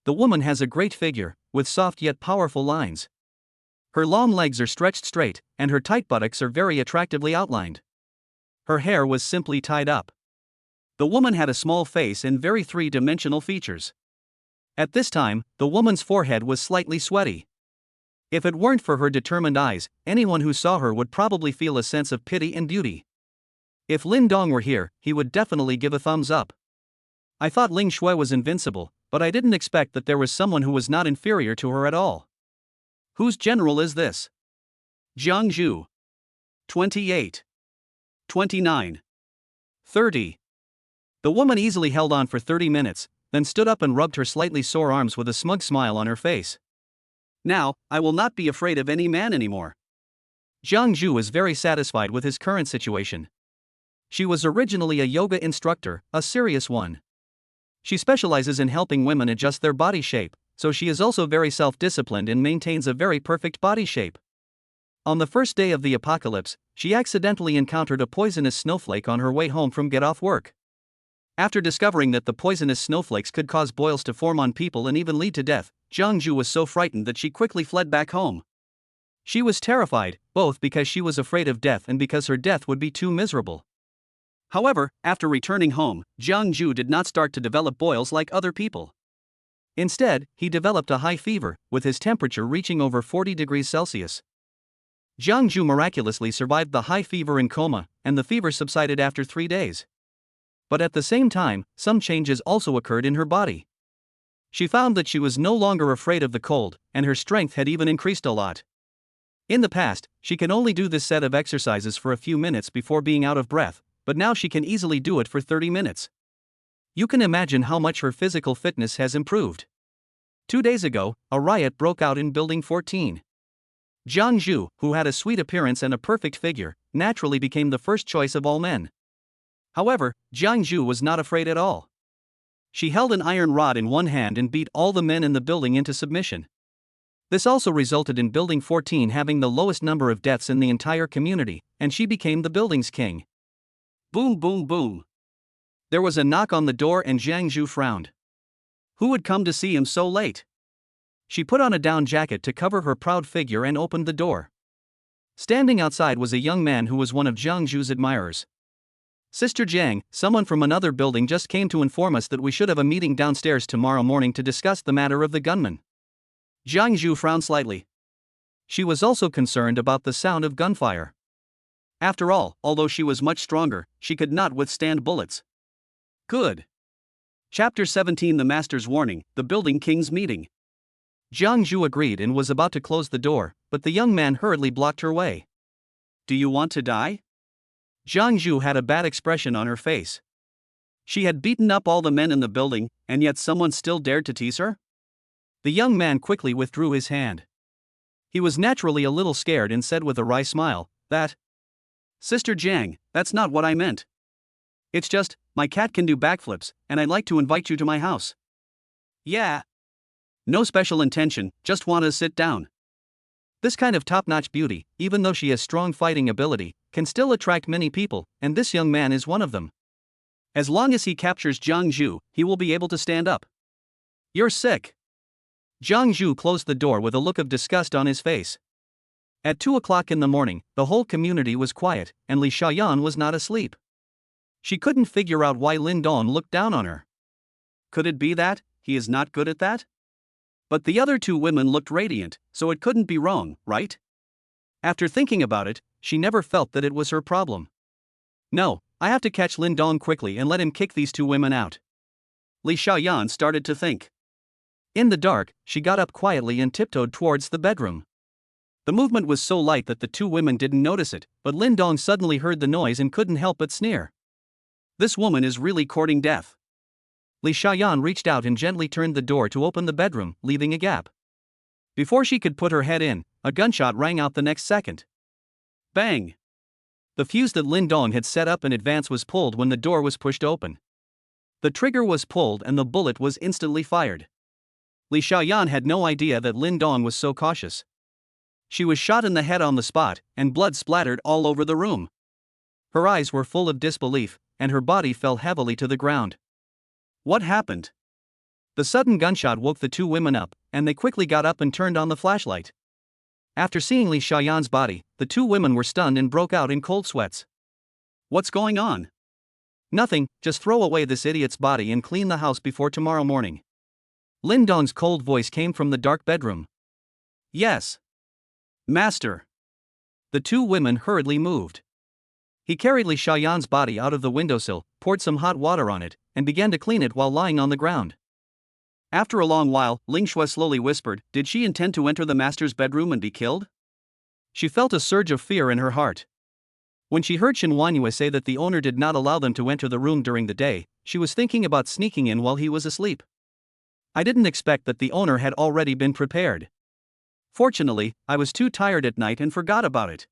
The woman has a great figure, with soft yet powerful lines. Her long legs are stretched straight, and her tight buttocks are very attractively outlined. Her hair was simply tied up. The woman had a small face and very three-dimensional features. At this time, the woman's forehead was slightly sweaty. If it weren't for her determined eyes, anyone who saw her would probably feel a sense of pity and beauty. If Lin Dong were here, he would definitely give a thumbs up. I thought Ling Shui was invincible, but I didn't expect that there was someone who was not inferior to her at all. Whose general is this? Jiang Zhu. 28. 29. 30. The woman easily held on for 30 minutes, then stood up and rubbed her slightly sore arms with a smug smile on her face. Now, I will not be afraid of any man anymore. Jiang Zhu was very satisfied with his current situation. She was originally a yoga instructor, a serious one. She specializes in helping women adjust their body shape, so she is also very self-disciplined and maintains a very perfect body shape. On the first day of the apocalypse, she accidentally encountered a poisonous snowflake on her way home from get off work. After discovering that the poisonous snowflakes could cause boils to form on people and even lead to death, Jiang Zhu was so frightened that she quickly fled back home. She was terrified, both because she was afraid of death and because her death would be too miserable. However, after returning home, Jiang Zhu did not start to develop boils like other people. Instead, he developed a high fever, with his temperature reaching over 40 degrees Celsius. Jiang Zhu miraculously survived the high fever and coma, and the fever subsided after 3 days. But at the same time, some changes also occurred in her body. She found that she was no longer afraid of the cold, and her strength had even increased a lot. In the past, she could only do this set of exercises for a few minutes before being out of breath, but now she can easily do it for 30 minutes. You can imagine how much her physical fitness has improved. 2 days ago, a riot broke out in Building 14. Jiang Zhu, who had a sweet appearance and a perfect figure, naturally became the first choice of all men. However, Jiang Zhu was not afraid at all. She held an iron rod in one hand and beat all the men in the building into submission. This also resulted in Building 14 having the lowest number of deaths in the entire community, and she became the building's king. Boom boom boom. There was a knock on the door and Jiang Zhu frowned. Who would come to see him so late? She put on a down jacket to cover her proud figure and opened the door. Standing outside was a young man who was one of Jiang Zhu's admirers. Sister Jiang, someone from another building just came to inform us that we should have a meeting downstairs tomorrow morning to discuss the matter of the gunman. Jiang Zhu frowned slightly. She was also concerned about the sound of gunfire. After all, although she was much stronger, she could not withstand bullets. Good. Chapter 17 The Master's Warning, The Building King's Meeting. Jiang Zhu agreed and was about to close the door, but the young man hurriedly blocked her way. Do you want to die? Jiang Zhu had a bad expression on her face. She had beaten up all the men in the building, and yet someone still dared to tease her? The young man quickly withdrew his hand. He was naturally a little scared and said with a wry smile, Sister Jiang, that's not what I meant. It's just, my cat can do backflips, and I'd like to invite you to my house. Yeah. No special intention, just want to sit down. This kind of top-notch beauty, even though she has strong fighting ability, can still attract many people, and this young man is one of them. As long as he captures Jiang Zhu, he will be able to stand up. You're sick. Jiang Zhu closed the door with a look of disgust on his face. At 2 o'clock in the morning, the whole community was quiet, and Li Xiaoyan was not asleep. She couldn't figure out why Lin Dong looked down on her. Could it be that he is not good at that? But the other two women looked radiant, so it couldn't be wrong, right? After thinking about it, she never felt that it was her problem. No, I have to catch Lin Dong quickly and let him kick these two women out. Li Xiaoyan started to think. In the dark, she got up quietly and tiptoed towards the bedroom. The movement was so light that the two women didn't notice it, but Lin Dong suddenly heard the noise and couldn't help but sneer. This woman is really courting death. Li Xiaoyan reached out and gently turned the door to open the bedroom, leaving a gap. Before she could put her head in, a gunshot rang out the next second. Bang! The fuse that Lin Dong had set up in advance was pulled when the door was pushed open. The trigger was pulled and the bullet was instantly fired. Li Xiaoyan had no idea that Lin Dong was so cautious. She was shot in the head on the spot, and blood splattered all over the room. Her eyes were full of disbelief, and her body fell heavily to the ground. What happened? The sudden gunshot woke the two women up, and they quickly got up and turned on the flashlight. After seeing Li Xiaoyan's body, the two women were stunned and broke out in cold sweats. What's going on? Nothing, just throw away this idiot's body and clean the house before tomorrow morning. Lin Dong's cold voice came from the dark bedroom. Yes. Master. The two women hurriedly moved. He carried Li Xiaoyan's body out of the windowsill, poured some hot water on it, and began to clean it while lying on the ground. After a long while, Ling Shui slowly whispered, did she intend to enter the master's bedroom and be killed? She felt a surge of fear in her heart. When she heard Shen Wanyue say that the owner did not allow them to enter the room during the day, she was thinking about sneaking in while he was asleep. I didn't expect that the owner had already been prepared. Fortunately, I was too tired at night and forgot about it.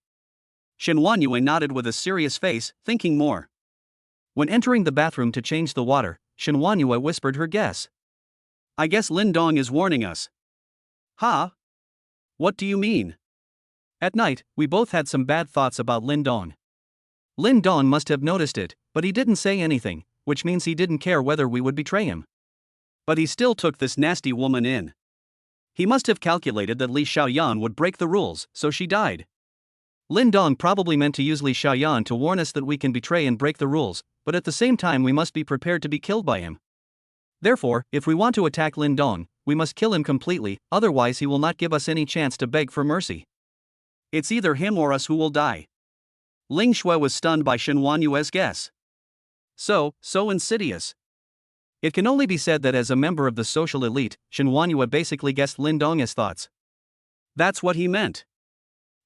Shen Wanyue nodded with a serious face, thinking more. When entering the bathroom to change the water, Shen Wanyue whispered her guess. I guess Lin Dong is warning us. Huh? What do you mean? At night, we both had some bad thoughts about Lin Dong. Lin Dong must have noticed it, but he didn't say anything, which means he didn't care whether we would betray him. But he still took this nasty woman in. He must have calculated that Li Xiaoyan would break the rules, so she died. Lin Dong probably meant to use Li Xiaoyan to warn us that we can betray and break the rules, but at the same time we must be prepared to be killed by him. Therefore, if we want to attack Lin Dong, we must kill him completely, otherwise he will not give us any chance to beg for mercy. It's either him or us who will die. Ling Shui was stunned by Shen Wanyue's guess. So insidious. It can only be said that as a member of the social elite, Shen Wanyue basically guessed Lin Dong's thoughts. That's what he meant.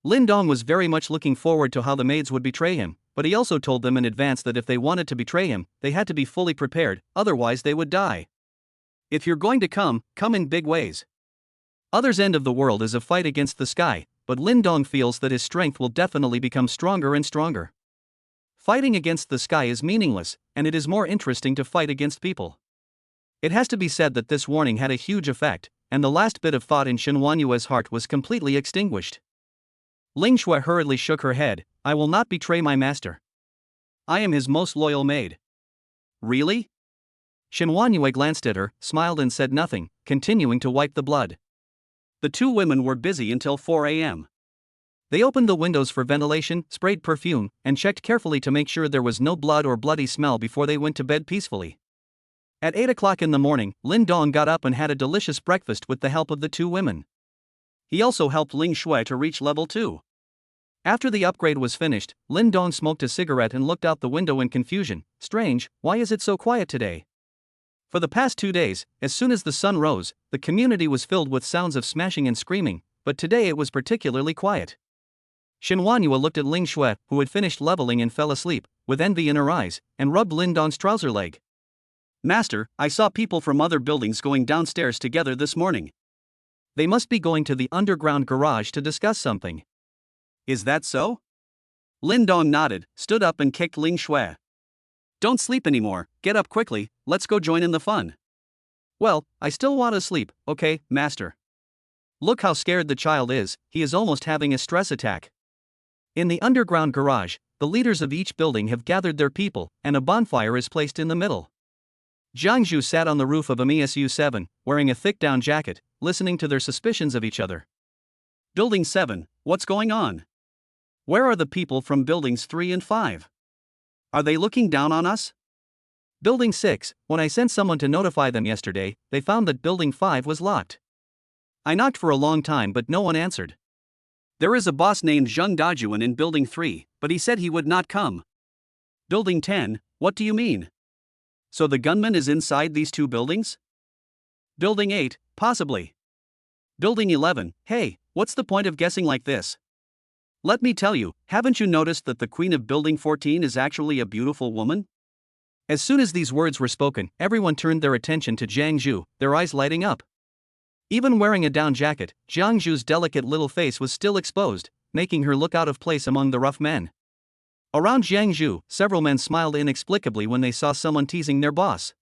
Lin Dong was very much looking forward to how the maids would betray him, but he also told them in advance that if they wanted to betray him, they had to be fully prepared, otherwise they would die. If you're going to come in big ways. Others' end of the world is a fight against the sky, but Lin Dong feels that his strength will definitely become stronger and stronger. Fighting against the sky is meaningless, and it is more interesting to fight against people. It has to be said that this warning had a huge effect, and the last bit of thought in Shen Wanyue's heart was completely extinguished. Ling Shui hurriedly shook her head. I will not betray my master. I am his most loyal maid. Really? Shen Wanyue glanced at her, smiled and said nothing, continuing to wipe the blood. The two women were busy until 4 a.m. They opened the windows for ventilation, sprayed perfume, and checked carefully to make sure there was no blood or bloody smell before they went to bed peacefully. At 8 o'clock in the morning, Lin Dong got up and had a delicious breakfast with the help of the two women. He also helped Ling Shui to reach level 2. After the upgrade was finished, Lin Dong smoked a cigarette and looked out the window in confusion. Strange, why is it so quiet today? For the past 2 days, as soon as the sun rose, the community was filled with sounds of smashing and screaming, but today it was particularly quiet. Shen Wanyue looked at Ling Shui, who had finished leveling and fell asleep, with envy in her eyes, and rubbed Lin Dong's trouser leg. Master, I saw people from other buildings going downstairs together this morning. They must be going to the underground garage to discuss something. Is that so? Lin Dong nodded, stood up and kicked Ling Shui. Don't sleep anymore, get up quickly, let's go join in the fun. Well, I still want to sleep, okay, master. Look how scared the child is, he is almost having a stress attack. In the underground garage, the leaders of each building have gathered their people, and a bonfire is placed in the middle. Jiang Zhu sat on the roof of MSU 7, wearing a thick down jacket, listening to their suspicions of each other. Building 7, what's going on? Where are the people from buildings 3 and 5? Are they looking down on us? Building 6, when I sent someone to notify them yesterday, they found that Building 5 was locked. I knocked for a long time but no one answered. There is a boss named Zheng Dajuan in Building 3, but he said he would not come. Building 10, what do you mean? So the gunman is inside these 2 buildings? Building 8, possibly. Building 11, hey, what's the point of guessing like this? Let me tell you, haven't you noticed that the queen of Building 14 is actually a beautiful woman? As soon as these words were spoken, everyone turned their attention to Jiang Zhu, their eyes lighting up. Even wearing a down jacket, Jiang Zhu's delicate little face was still exposed, making her look out of place among the rough men. Around Jiang Zhu, several men smiled inexplicably when they saw someone teasing their boss.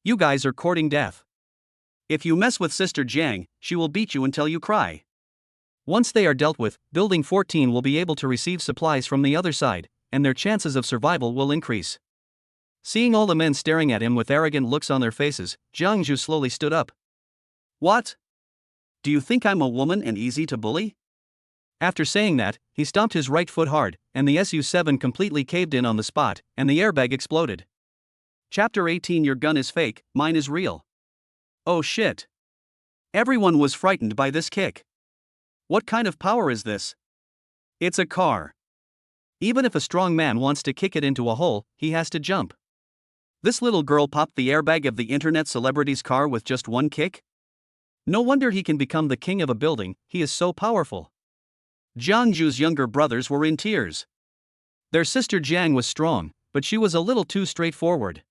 You guys are courting death. If you mess with Sister Jiang, she will beat you until you cry. Once they are dealt with, Building 14 will be able to receive supplies from the other side, and their chances of survival will increase. Seeing all the men staring at him with arrogant looks on their faces, Jiang Zhu slowly stood up. What? Do you think I'm a woman and easy to bully? After saying that, he stomped his right foot hard, and the Su-7 completely caved in on the spot, and the airbag exploded. Chapter 18. Your gun is fake, mine is real. Oh shit. Everyone was frightened by this kick. What kind of power is this? It's a car. Even if a strong man wants to kick it into a hole, he has to jump. This little girl popped the airbag of the internet celebrity's car with just one kick? No wonder he can become the king of a building, he is so powerful. Jiang Zhu's younger brothers were in tears. Their sister Jiang was strong, but she was a little too straightforward.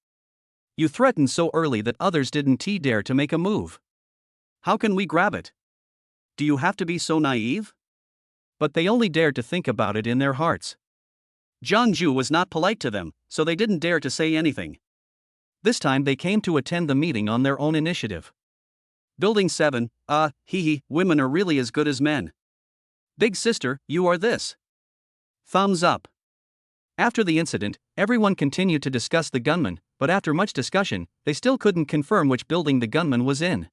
You threatened so early that others didn't dare to make a move. How can we grab it? Do you have to be so naive? But they only dared to think about it in their hearts. Jiang Zhu was not polite to them, so they didn't dare to say anything. This time they came to attend the meeting on their own initiative. Building 7, women are really as good as men. Big sister, you are this. Thumbs up. After the incident, everyone continued to discuss the gunman, but after much discussion, they still couldn't confirm which building the gunman was in.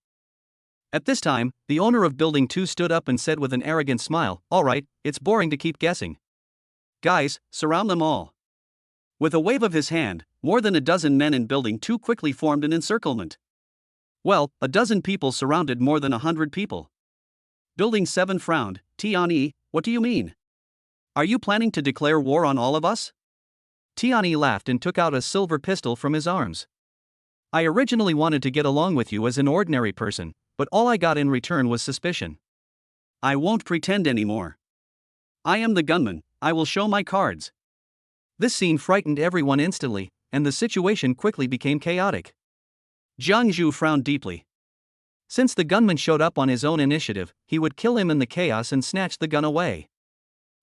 At this time, the owner of Building 2 stood up and said with an arrogant smile, "Alright, it's boring to keep guessing. Guys, surround them all." With a wave of his hand, more than a dozen men in Building 2 quickly formed an encirclement. Well, a dozen people surrounded more than 100 people. Building 7 frowned. Tianyi, what do you mean? Are you planning to declare war on all of us? Tianyi laughed and took out a silver pistol from his arms. I originally wanted to get along with you as an ordinary person, but all I got in return was suspicion. I won't pretend anymore. I am the gunman, I will show my cards. This scene frightened everyone instantly, and the situation quickly became chaotic. Jiang Zhu frowned deeply. Since the gunman showed up on his own initiative, he would kill him in the chaos and snatch the gun away.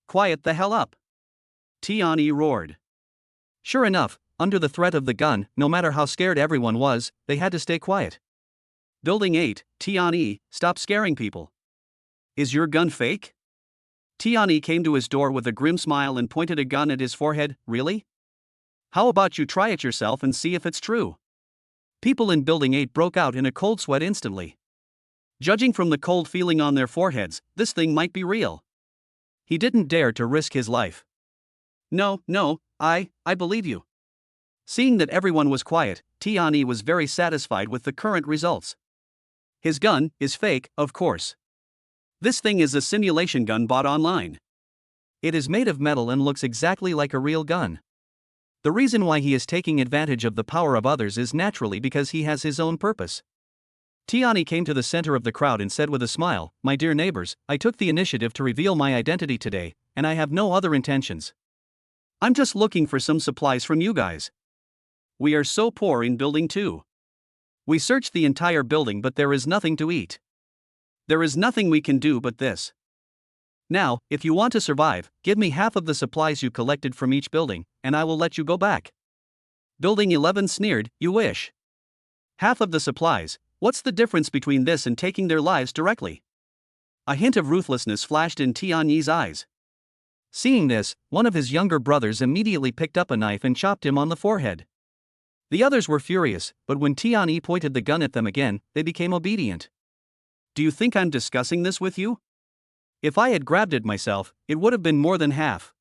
Quiet the hell up! Tianyi roared. Sure enough, under the threat of the gun, no matter how scared everyone was, they had to stay quiet. Building 8, Tianyi, stop scaring people. Is your gun fake? Tianyi came to his door with a grim smile and pointed a gun at his forehead. Really? How about you try it yourself and see if it's true? People in Building 8 broke out in a cold sweat instantly. Judging from the cold feeling on their foreheads, this thing might be real. He didn't dare to risk his life. No, I believe you. Seeing that everyone was quiet, Tianyi was very satisfied with the current results. His gun is fake, of course. This thing is a simulation gun bought online. It is made of metal and looks exactly like a real gun. The reason why he is taking advantage of the power of others is naturally because he has his own purpose. Tianyi came to the center of the crowd and said with a smile, "My dear neighbors, I took the initiative to reveal my identity today, and I have no other intentions. I'm just looking for some supplies from you guys. We are so poor in building 2. We searched the entire building but there is nothing to eat. There is nothing we can do but this. Now, if you want to survive, give me half of the supplies you collected from each building, and I will let you go back. Building 11 sneered, you wish. Half of the supplies, what's the difference between this and taking their lives directly? A hint of ruthlessness flashed in Tianyi's eyes. Seeing this, one of his younger brothers immediately picked up a knife and chopped him on the forehead. The others were furious, but when Tianyi pointed the gun at them again, they became obedient. Do you think I'm discussing this with you? If I had grabbed it myself, it would have been more than half.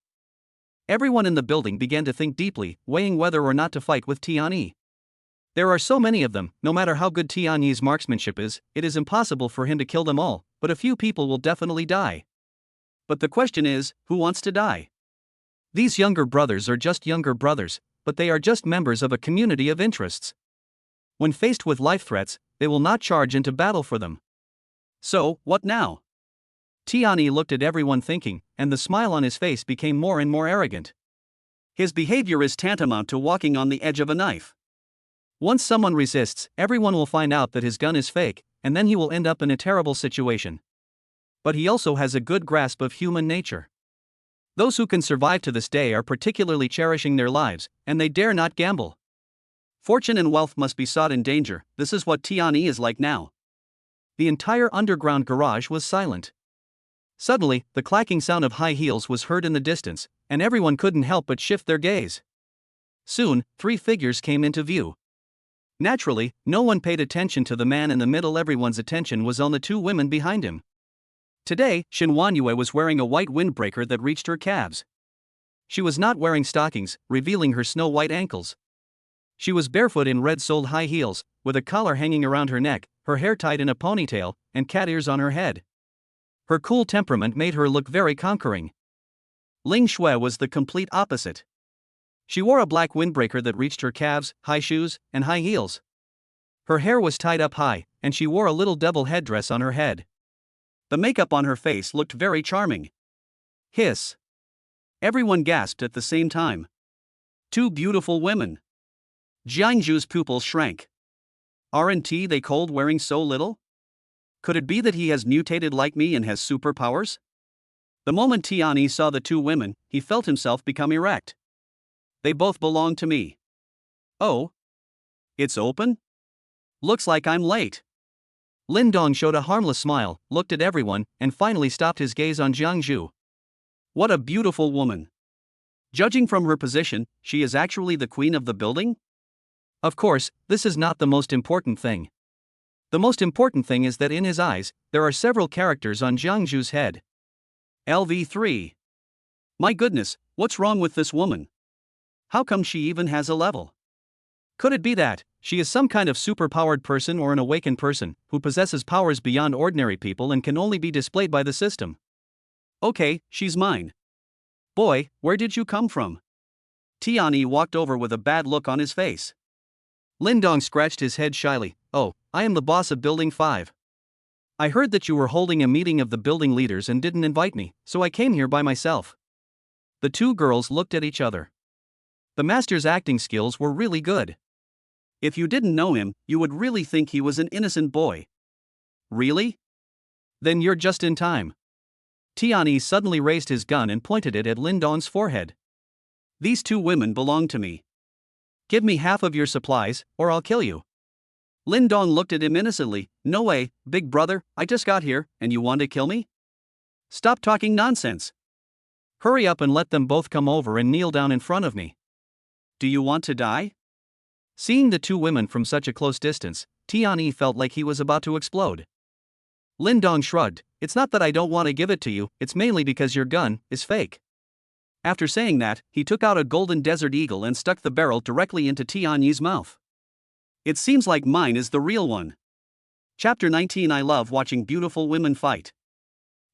Everyone in the building began to think deeply, weighing whether or not to fight with Tianyi. There are so many of them, no matter how good Tianyi's marksmanship is, it is impossible for him to kill them all, but a few people will definitely die. But the question is, who wants to die? These younger brothers are just younger brothers, but they are just members of a community of interests. When faced with life threats, they will not charge into battle for them. So, what now? Tianyi looked at everyone thinking, and the smile on his face became more and more arrogant. His behavior is tantamount to walking on the edge of a knife. Once someone resists, everyone will find out that his gun is fake, and then he will end up in a terrible situation. But he also has a good grasp of human nature. Those who can survive to this day are particularly cherishing their lives, and they dare not gamble. Fortune and wealth must be sought in danger. This is what Tianyi is like now. The entire underground garage was silent. Suddenly, the clacking sound of high heels was heard in the distance, and everyone couldn't help but shift their gaze. Soon, 3 figures came into view. Naturally, no one paid attention to the man in the middle. Everyone's attention was on the 2 women behind him. Today, Xin Wanyue was wearing a white windbreaker that reached her calves. She was not wearing stockings, revealing her snow-white ankles. She was barefoot in red-soled high heels, with a collar hanging around her neck, her hair tied in a ponytail, and cat ears on her head. Her cool temperament made her look very conquering. Ling Shui was the complete opposite. She wore a black windbreaker that reached her calves, high shoes, and high heels. Her hair was tied up high, and she wore a little devil headdress on her head. The makeup on her face looked very charming. Hiss! Everyone gasped at the same time. 2 beautiful women. Jiangju's pupils shrank. Aren't they cold wearing so little? Could it be that he has mutated like me and has superpowers? The moment Tianyi saw the 2 women, he felt himself become erect. They both belong to me. Oh? It's open? Looks like I'm late. Lin Dong showed a harmless smile, looked at everyone, and finally stopped his gaze on Jiangju. What a beautiful woman. Judging from her position, she is actually the queen of the building? Of course, this is not the most important thing. The most important thing is that in his eyes, there are several characters on Jiangju's head. LV3. My goodness, what's wrong with this woman? How come she even has a level? Could it be that she is some kind of superpowered person or an awakened person who possesses powers beyond ordinary people and can only be displayed by the system? Okay, she's mine. Boy, where did you come from? Tianyi walked over with a bad look on his face. Lin Dong scratched his head shyly. Oh, I am the boss of Building 5. I heard that you were holding a meeting of the building leaders and didn't invite me, so I came here by myself. The 2 girls looked at each other. The master's acting skills were really good. If you didn't know him, you would really think he was an innocent boy. Really? Then you're just in time. Tianyi suddenly raised his gun and pointed it at Lin Dong's forehead. These 2 women belong to me. Give me half of your supplies, or I'll kill you. Lin Dong looked at him innocently. No way, big brother, I just got here, and you want to kill me? Stop talking nonsense. Hurry up and let them both come over and kneel down in front of me. Do you want to die? Seeing the 2 women from such a close distance, Tianyi felt like he was about to explode. Lin Dong shrugged. It's not that I don't want to give it to you, it's mainly because your gun is fake. After saying that, he took out a golden desert eagle and stuck the barrel directly into Tianyi's mouth. It seems like mine is the real one. Chapter 19. I love watching beautiful women fight.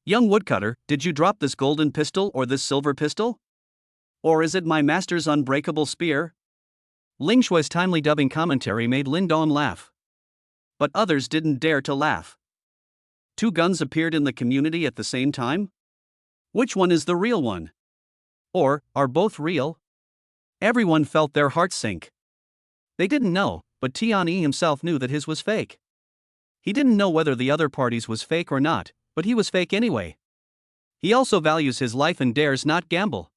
Young woodcutter, did you drop this golden pistol or this silver pistol? Or is it my master's unbreakable spear? Ling Shui's timely dubbing commentary made Lin Dong laugh. But others didn't dare to laugh. 2 guns appeared in the community at the same time? Which one is the real one? Or, are both real? Everyone felt their hearts sink. They didn't know, but Tianyi himself knew that his was fake. He didn't know whether the other party's was fake or not, but he was fake anyway. He also values his life and dares not gamble.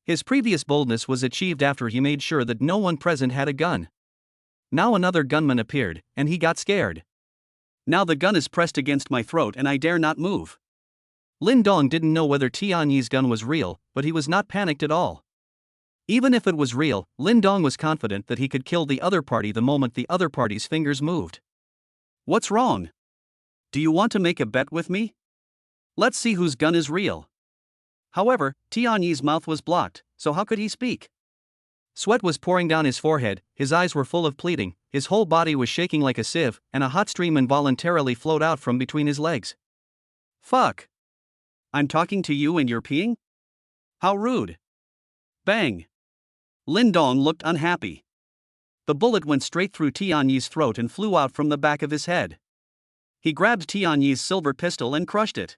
His previous boldness was achieved after he made sure that no one present had a gun. Now another gunman appeared, and he got scared. Now the gun is pressed against my throat and I dare not move. Lin Dong didn't know whether Tianyi's gun was real, but he was not panicked at all. Even if it was real, Lin Dong was confident that he could kill the other party the moment the other party's fingers moved. What's wrong? Do you want to make a bet with me? Let's see whose gun is real. However, Tianyi's mouth was blocked, so how could he speak? Sweat was pouring down his forehead, his eyes were full of pleading, his whole body was shaking like a sieve, and a hot stream involuntarily flowed out from between his legs. Fuck! I'm talking to you and you're peeing? How rude! Bang! Lin Dong looked unhappy. The bullet went straight through Tianyi's throat and flew out from the back of his head. He grabbed Tianyi's silver pistol and crushed it.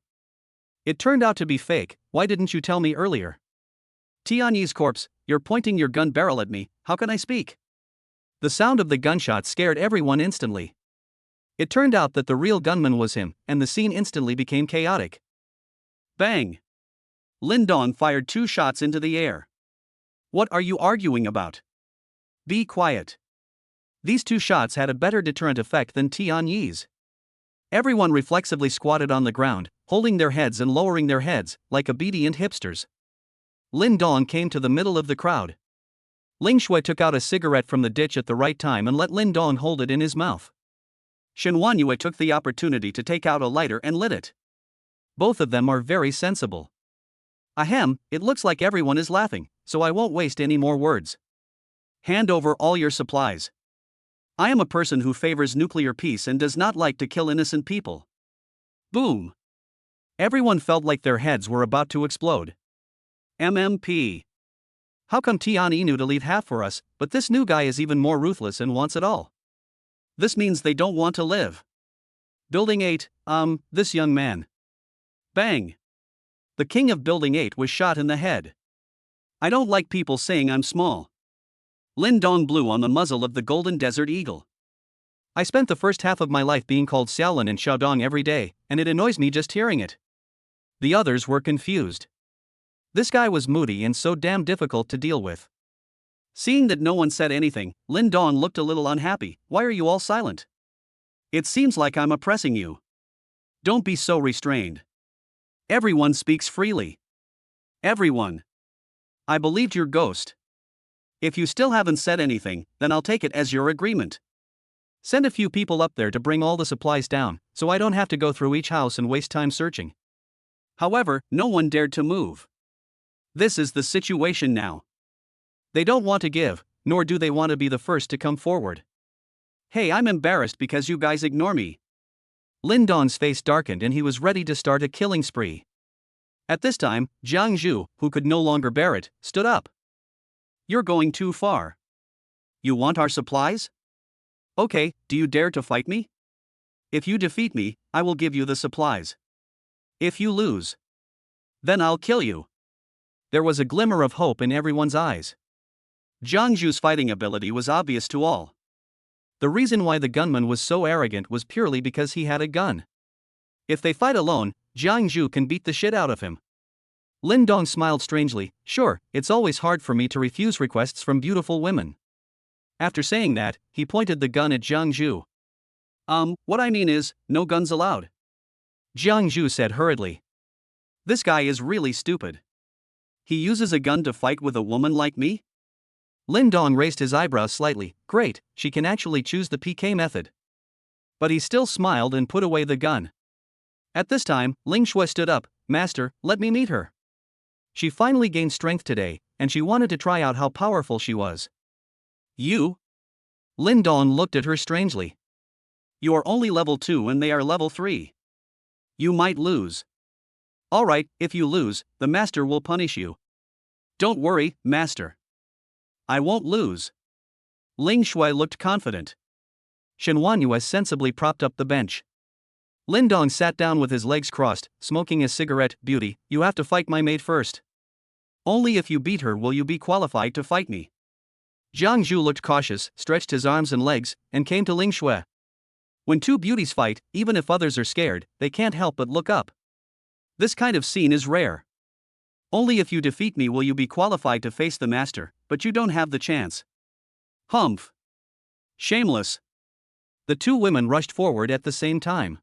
It turned out to be fake. Why didn't you tell me earlier? Tianyi's corpse, you're pointing your gun barrel at me, how can I speak? The sound of the gunshot scared everyone instantly. It turned out that the real gunman was him, and the scene instantly became chaotic. Bang! Lin Dong fired 2 shots into the air. What are you arguing about? Be quiet. These 2 shots had a better deterrent effect than Tianyi's. Everyone reflexively squatted on the ground, holding their heads and lowering their heads, like obedient hipsters. Lin Dong came to the middle of the crowd. Ling Shui took out a cigarette from the ditch at the right time and let Lin Dong hold it in his mouth. Shen Wanyue took the opportunity to take out a lighter and lit it. Both of them are very sensible. Ahem, it looks like everyone is laughing, so I won't waste any more words. Hand over all your supplies. I am a person who favors nuclear peace and does not like to kill innocent people. Boom! Everyone felt like their heads were about to explode. MMP. How come Tianyi knew to leave half for us, but this new guy is even more ruthless and wants it all? This means they don't want to live. Building 8, this young man. Bang! The king of Building 8 was shot in the head. I don't like people saying I'm small. Lin Dong blew on the muzzle of the Golden Desert Eagle. I spent the first half of my life being called Xiaolin and Xiaodong every day, and it annoys me just hearing it. The others were confused. This guy was moody and so damn difficult to deal with. Seeing that no one said anything, Lin Dong looked a little unhappy. Why are you all silent? It seems like I'm oppressing you. Don't be so restrained. Everyone speaks freely. Everyone. I believed your ghost. If you still haven't said anything, then I'll take it as your agreement. Send a few people up there to bring all the supplies down, so I don't have to go through each house and waste time searching. However, no one dared to move. This is the situation now. They don't want to give, nor do they want to be the first to come forward. Hey, I'm embarrassed because you guys ignore me. Lin Dong's face darkened and he was ready to start a killing spree. At this time, Jiang Zhu, who could no longer bear it, stood up. You're going too far. You want our supplies? Okay, do you dare to fight me? If you defeat me, I will give you the supplies. If you lose, then I'll kill you. There was a glimmer of hope in everyone's eyes. Jiang Zhu's fighting ability was obvious to all. The reason why the gunman was so arrogant was purely because he had a gun. If they fight alone, Jiang Zhu can beat the shit out of him. Lin Dong smiled strangely. Sure, it's always hard for me to refuse requests from beautiful women. After saying that, he pointed the gun at Jiang Zhu. What I mean is, no guns allowed. Jiang Zhu said hurriedly. This guy is really stupid. He uses a gun to fight with a woman like me? Lin Dong raised his eyebrows slightly. Great, she can actually choose the PK method. But he still smiled and put away the gun. At this time, Ling Shui stood up. Master, let me meet her. She finally gained strength today, and she wanted to try out how powerful she was. You? Lin Dong looked at her strangely. You are only level 2 and they are level 3. You might lose. Alright, if you lose, the master will punish you. Don't worry, master. I won't lose. Ling Shui looked confident. Shen Wanyue sensibly propped up the bench. Lin Dong sat down with his legs crossed, smoking a cigarette. Beauty, you have to fight my maid first. Only if you beat her will you be qualified to fight me. Jiang Zhu looked cautious, stretched his arms and legs, and came to Ling Shui. When two beauties fight, even if others are scared, they can't help but look up. This kind of scene is rare. Only if you defeat me will you be qualified to face the master, but you don't have the chance. Humph. Shameless. The two women rushed forward at the same time.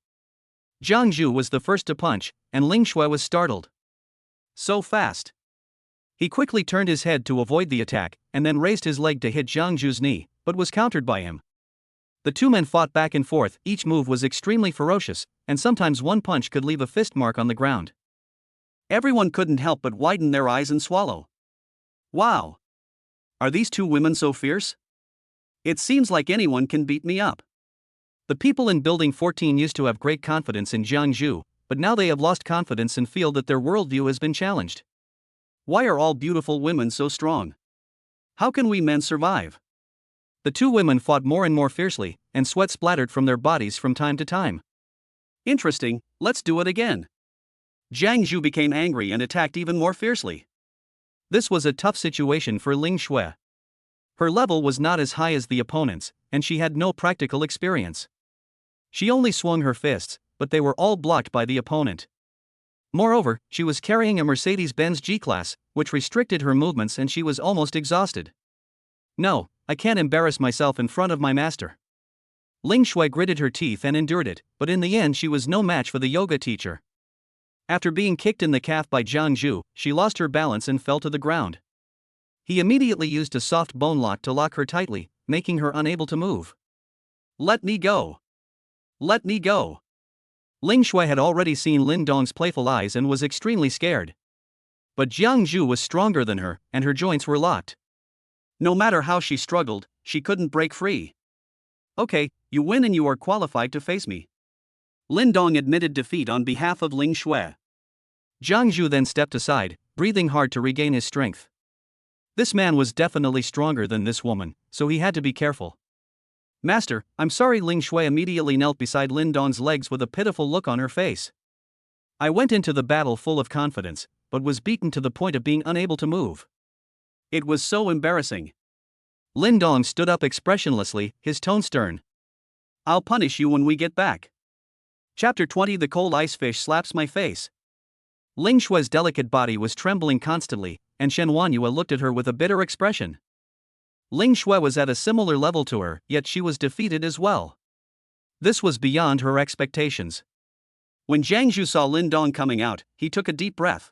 Jiang Zhu was the first to punch, and Ling Shui was startled. So fast. He quickly turned his head to avoid the attack, and then raised his leg to hit Jiang Zhu's knee, but was countered by him. The two men fought back and forth, each move was extremely ferocious, and sometimes one punch could leave a fist mark on the ground. Everyone couldn't help but widen their eyes and swallow. Wow! Are these two women so fierce? It seems like anyone can beat me up. The people in Building 14 used to have great confidence in Jiang Zhu, but now they have lost confidence and feel that their worldview has been challenged. Why are all beautiful women so strong? How can we men survive? The two women fought more and more fiercely, and sweat splattered from their bodies from time to time. Interesting, let's do it again. Jiang Zhu became angry and attacked even more fiercely. This was a tough situation for Ling Shui. Her level was not as high as the opponent's, and she had no practical experience. She only swung her fists, but they were all blocked by the opponent. Moreover, she was carrying a Mercedes-Benz G-Class, which restricted her movements and she was almost exhausted. No, I can't embarrass myself in front of my master. Ling Shui gritted her teeth and endured it, but in the end she was no match for the yoga teacher. After being kicked in the calf by Jiang Zhu, she lost her balance and fell to the ground. He immediately used a soft bone lock to lock her tightly, making her unable to move. Let me go. Let me go. Ling Shui had already seen Lin Dong's playful eyes and was extremely scared. But Jiang Zhu was stronger than her, and her joints were locked. No matter how she struggled, she couldn't break free. Okay, you win and you are qualified to face me. Lin Dong admitted defeat on behalf of Ling Shui. Jiang Zhu then stepped aside, breathing hard to regain his strength. This man was definitely stronger than this woman, so he had to be careful. Master, I'm sorry. Ling Shui immediately knelt beside Lin Dong's legs with a pitiful look on her face. I went into the battle full of confidence, but was beaten to the point of being unable to move. It was so embarrassing. Lin Dong stood up expressionlessly, his tone stern. I'll punish you when we get back. Chapter 20. The cold ice fish slaps my face. Ling Shui's delicate body was trembling constantly, and Shen Wanyue looked at her with a bitter expression. Ling Shui was at a similar level to her, yet she was defeated as well. This was beyond her expectations. When Jiang Zhu saw Lin Dong coming out, he took a deep breath.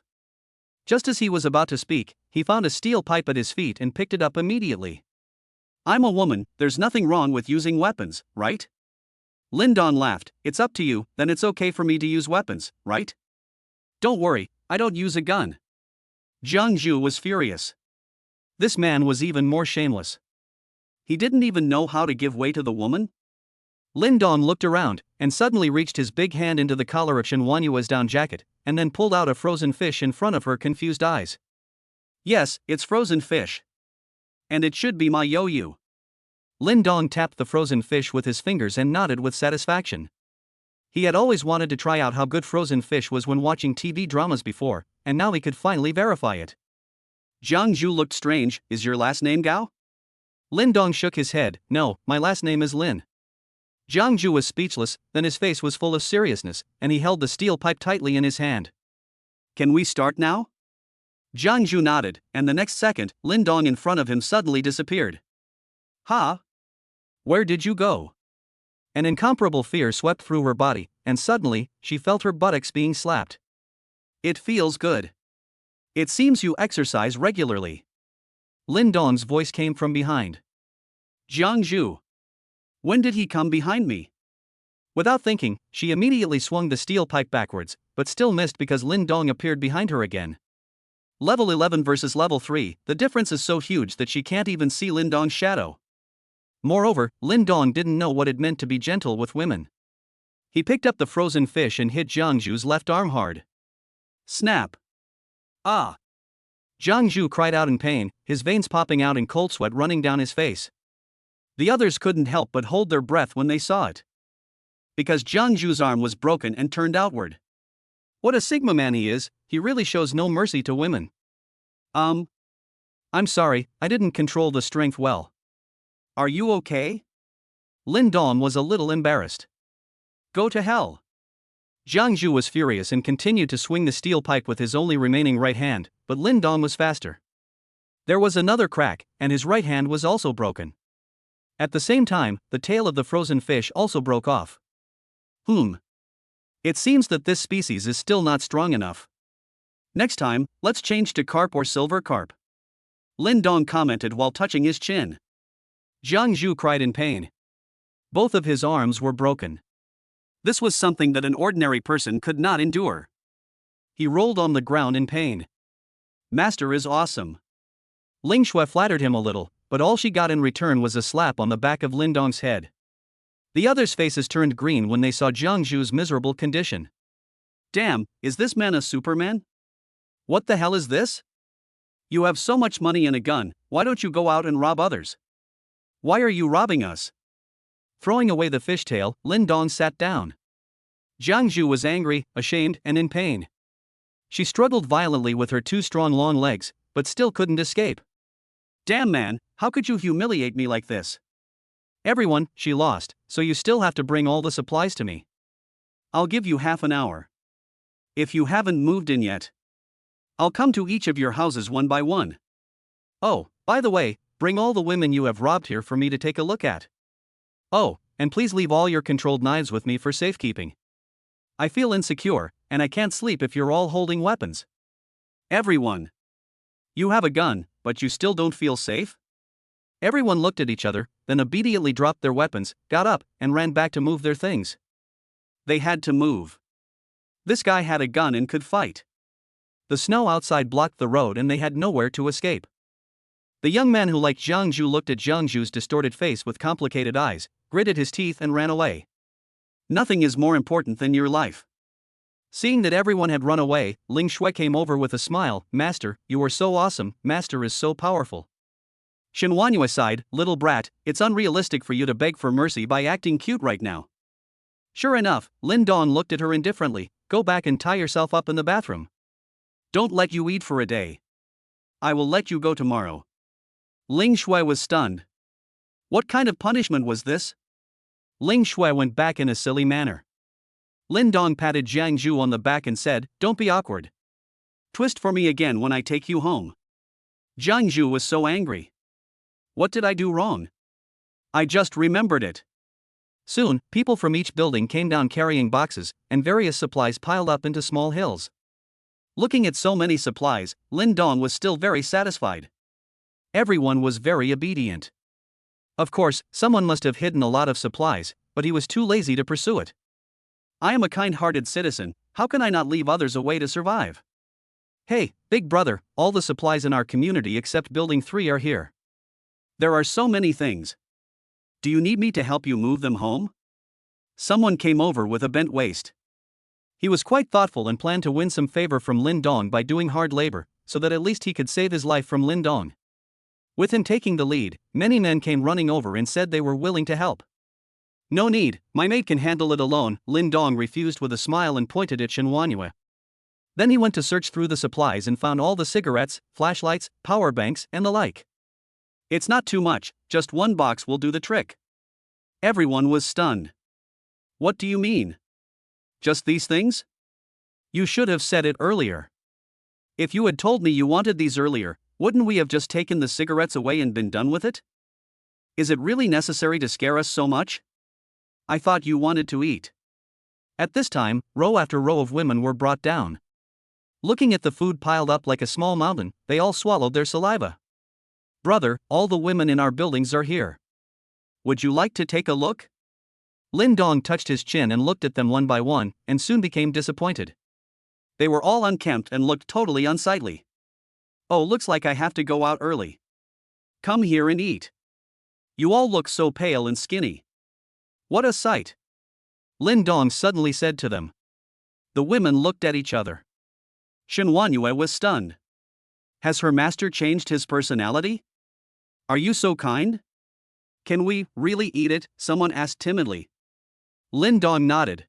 Just as he was about to speak, he found a steel pipe at his feet and picked it up immediately. I'm a woman, there's nothing wrong with using weapons, right? Lin Dong laughed. It's up to you, then it's okay for me to use weapons, right? Don't worry, I don't use a gun. Jiang Zhu was furious. This man was even more shameless. He didn't even know how to give way to the woman? Lin Dong looked around, and suddenly reached his big hand into the collar of Shen Wanyue's down jacket, and then pulled out a frozen fish in front of her confused eyes. Yes, it's frozen fish. And it should be my yo-yo. Lin Dong tapped the frozen fish with his fingers and nodded with satisfaction. He had always wanted to try out how good frozen fish was when watching TV dramas before, and now he could finally verify it. Jiang Zhu looked strange. Is your last name Gao? Lin Dong shook his head. No, my last name is Lin. Jiang Zhu was speechless, then his face was full of seriousness, and he held the steel pipe tightly in his hand. Can we start now? Jiang Zhu nodded, and the next second, Lin Dong in front of him suddenly disappeared. Ha! Where did you go? An incomparable fear swept through her body, and suddenly, she felt her buttocks being slapped. It feels good. It seems you exercise regularly. Lin Dong's voice came from behind. Jiang Zhu. When did he come behind me? Without thinking, she immediately swung the steel pipe backwards, but still missed because Lin Dong appeared behind her again. Level 11 versus level 3, the difference is so huge that she can't even see Lin Dong's shadow. Moreover, Lin Dong didn't know what it meant to be gentle with women. He picked up the frozen fish and hit Jiang Zhu's left arm hard. Snap. Ah! Jiang Zhu cried out in pain, his veins popping out and cold sweat running down his face. The others couldn't help but hold their breath when they saw it. Because Jiang Zhu's arm was broken and turned outward. What a Sigma man he is, he really shows no mercy to women. I'm I'm sorry, I didn't control the strength well. Are you okay? Lin Dong was a little embarrassed. Go to hell. Jiang Zhu was furious and continued to swing the steel pipe with his only remaining right hand, but Lin Dong was faster. There was another crack, and his right hand was also broken. At the same time, the tail of the frozen fish also broke off. It seems that this species is still not strong enough. Next time, let's change to carp or silver carp. Lin Dong commented while touching his chin. Jiang Zhu cried in pain. Both of his arms were broken. This was something that an ordinary person could not endure. He rolled on the ground in pain. Master is awesome. Ling Shui flattered him a little, but all she got in return was a slap on the back of Lin Dong's head. The others' faces turned green when they saw Jiang Zhu's miserable condition. Damn, is this man a Superman? What the hell is this? You have so much money and a gun, why don't you go out and rob others? Why are you robbing us? Throwing away the fishtail, Lin Dong sat down. Jiang Zhu was angry, ashamed, and in pain. She struggled violently with her two strong long legs, but still couldn't escape. Damn man, how could you humiliate me like this? Everyone, she lost, so you still have to bring all the supplies to me. I'll give you half an hour. If you haven't moved in yet, I'll come to each of your houses one by one. Oh, by the way, bring all the women you have robbed here for me to take a look at. Oh, and please leave all your controlled knives with me for safekeeping. I feel insecure, and I can't sleep if you're all holding weapons. Everyone. You have a gun, but you still don't feel safe? Everyone looked at each other, then obediently dropped their weapons, got up, and ran back to move their things. They had to move. This guy had a gun and could fight. The snow outside blocked the road and they had nowhere to escape. The young man who liked Jiang Zhu looked at Jiang Zhu's distorted face with complicated eyes, gritted his teeth and ran away. Nothing is more important than your life. Seeing that everyone had run away, Ling Shui came over with a smile. Master, you are so awesome, Master is so powerful. Shen Wanyue sighed, little brat, it's unrealistic for you to beg for mercy by acting cute right now. Sure enough, Lin Dong looked at her indifferently. Go back and tie yourself up in the bathroom. Don't let you eat for a day. I will let you go tomorrow. Ling Shui was stunned. What kind of punishment was this? Ling Shui went back in a silly manner. Lin Dong patted Jiang Zhu on the back and said, don't be awkward. Twist for me again when I take you home. Jiang Zhu was so angry. What did I do wrong? I just remembered it. Soon, people from each building came down carrying boxes, and various supplies piled up into small hills. Looking at so many supplies, Lin Dong was still very satisfied. Everyone was very obedient. Of course, someone must have hidden a lot of supplies, but he was too lazy to pursue it. I am a kind-hearted citizen, how can I not leave others a way to survive? Hey, big brother, all the supplies in our community except Building 3 are here. There are so many things. Do you need me to help you move them home? Someone came over with a bent waist. He was quite thoughtful and planned to win some favor from Lin Dong by doing hard labor, so that at least he could save his life from Lin Dong. With him taking the lead, many men came running over and said they were willing to help. No need, my maid can handle it alone, Lin Dong refused with a smile and pointed at Shen Wanyue. Then he went to search through the supplies and found all the cigarettes, flashlights, power banks, and the like. It's not too much, just one box will do the trick. Everyone was stunned. What do you mean? Just these things? You should have said it earlier. If you had told me you wanted these earlier, wouldn't we have just taken the cigarettes away and been done with it? Is it really necessary to scare us so much? I thought you wanted to eat. At this time, row after row of women were brought down. Looking at the food piled up like a small mountain, they all swallowed their saliva. Brother, all the women in our buildings are here. Would you like to take a look? Lin Dong touched his chin and looked at them one by one, and soon became disappointed. They were all unkempt and looked totally unsightly. Oh, looks like I have to go out early. Come here and eat. You all look so pale and skinny. What a sight. Lin Dong suddenly said to them. The women looked at each other. Shen Wanyue was stunned. Has her master changed his personality? Are you so kind? Can we really eat it? Someone asked timidly. Lin Dong nodded.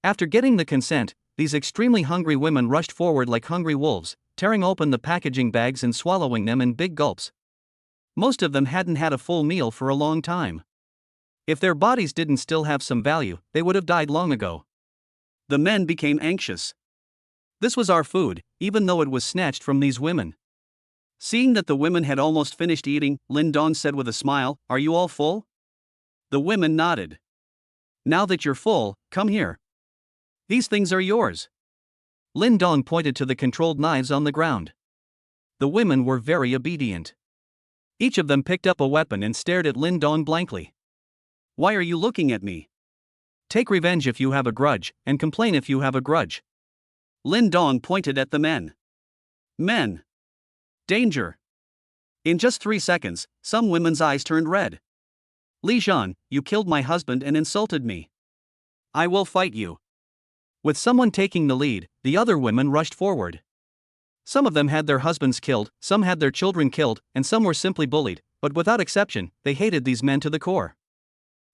After getting the consent, these extremely hungry women rushed forward like hungry wolves, tearing open the packaging bags and swallowing them in big gulps. Most of them hadn't had a full meal for a long time. If their bodies didn't still have some value, they would have died long ago. The men became anxious. This was our food, even though it was snatched from these women. Seeing that the women had almost finished eating, Lin Dong said with a smile, "Are you all full?" The women nodded. "Now that you're full, come here. These things are yours." Lin Dong pointed to the controlled knives on the ground. The women were very obedient. Each of them picked up a weapon and stared at Lin Dong blankly. "Why are you looking at me? Take revenge if you have a grudge, and complain if you have a grudge." Lin Dong pointed at the men. "Men! Danger!" In just 3 seconds, some women's eyes turned red. "Li Zhan, you killed my husband and insulted me. I will fight you." With someone taking the lead, the other women rushed forward. Some of them had their husbands killed, some had their children killed, and some were simply bullied, but without exception, they hated these men to the core.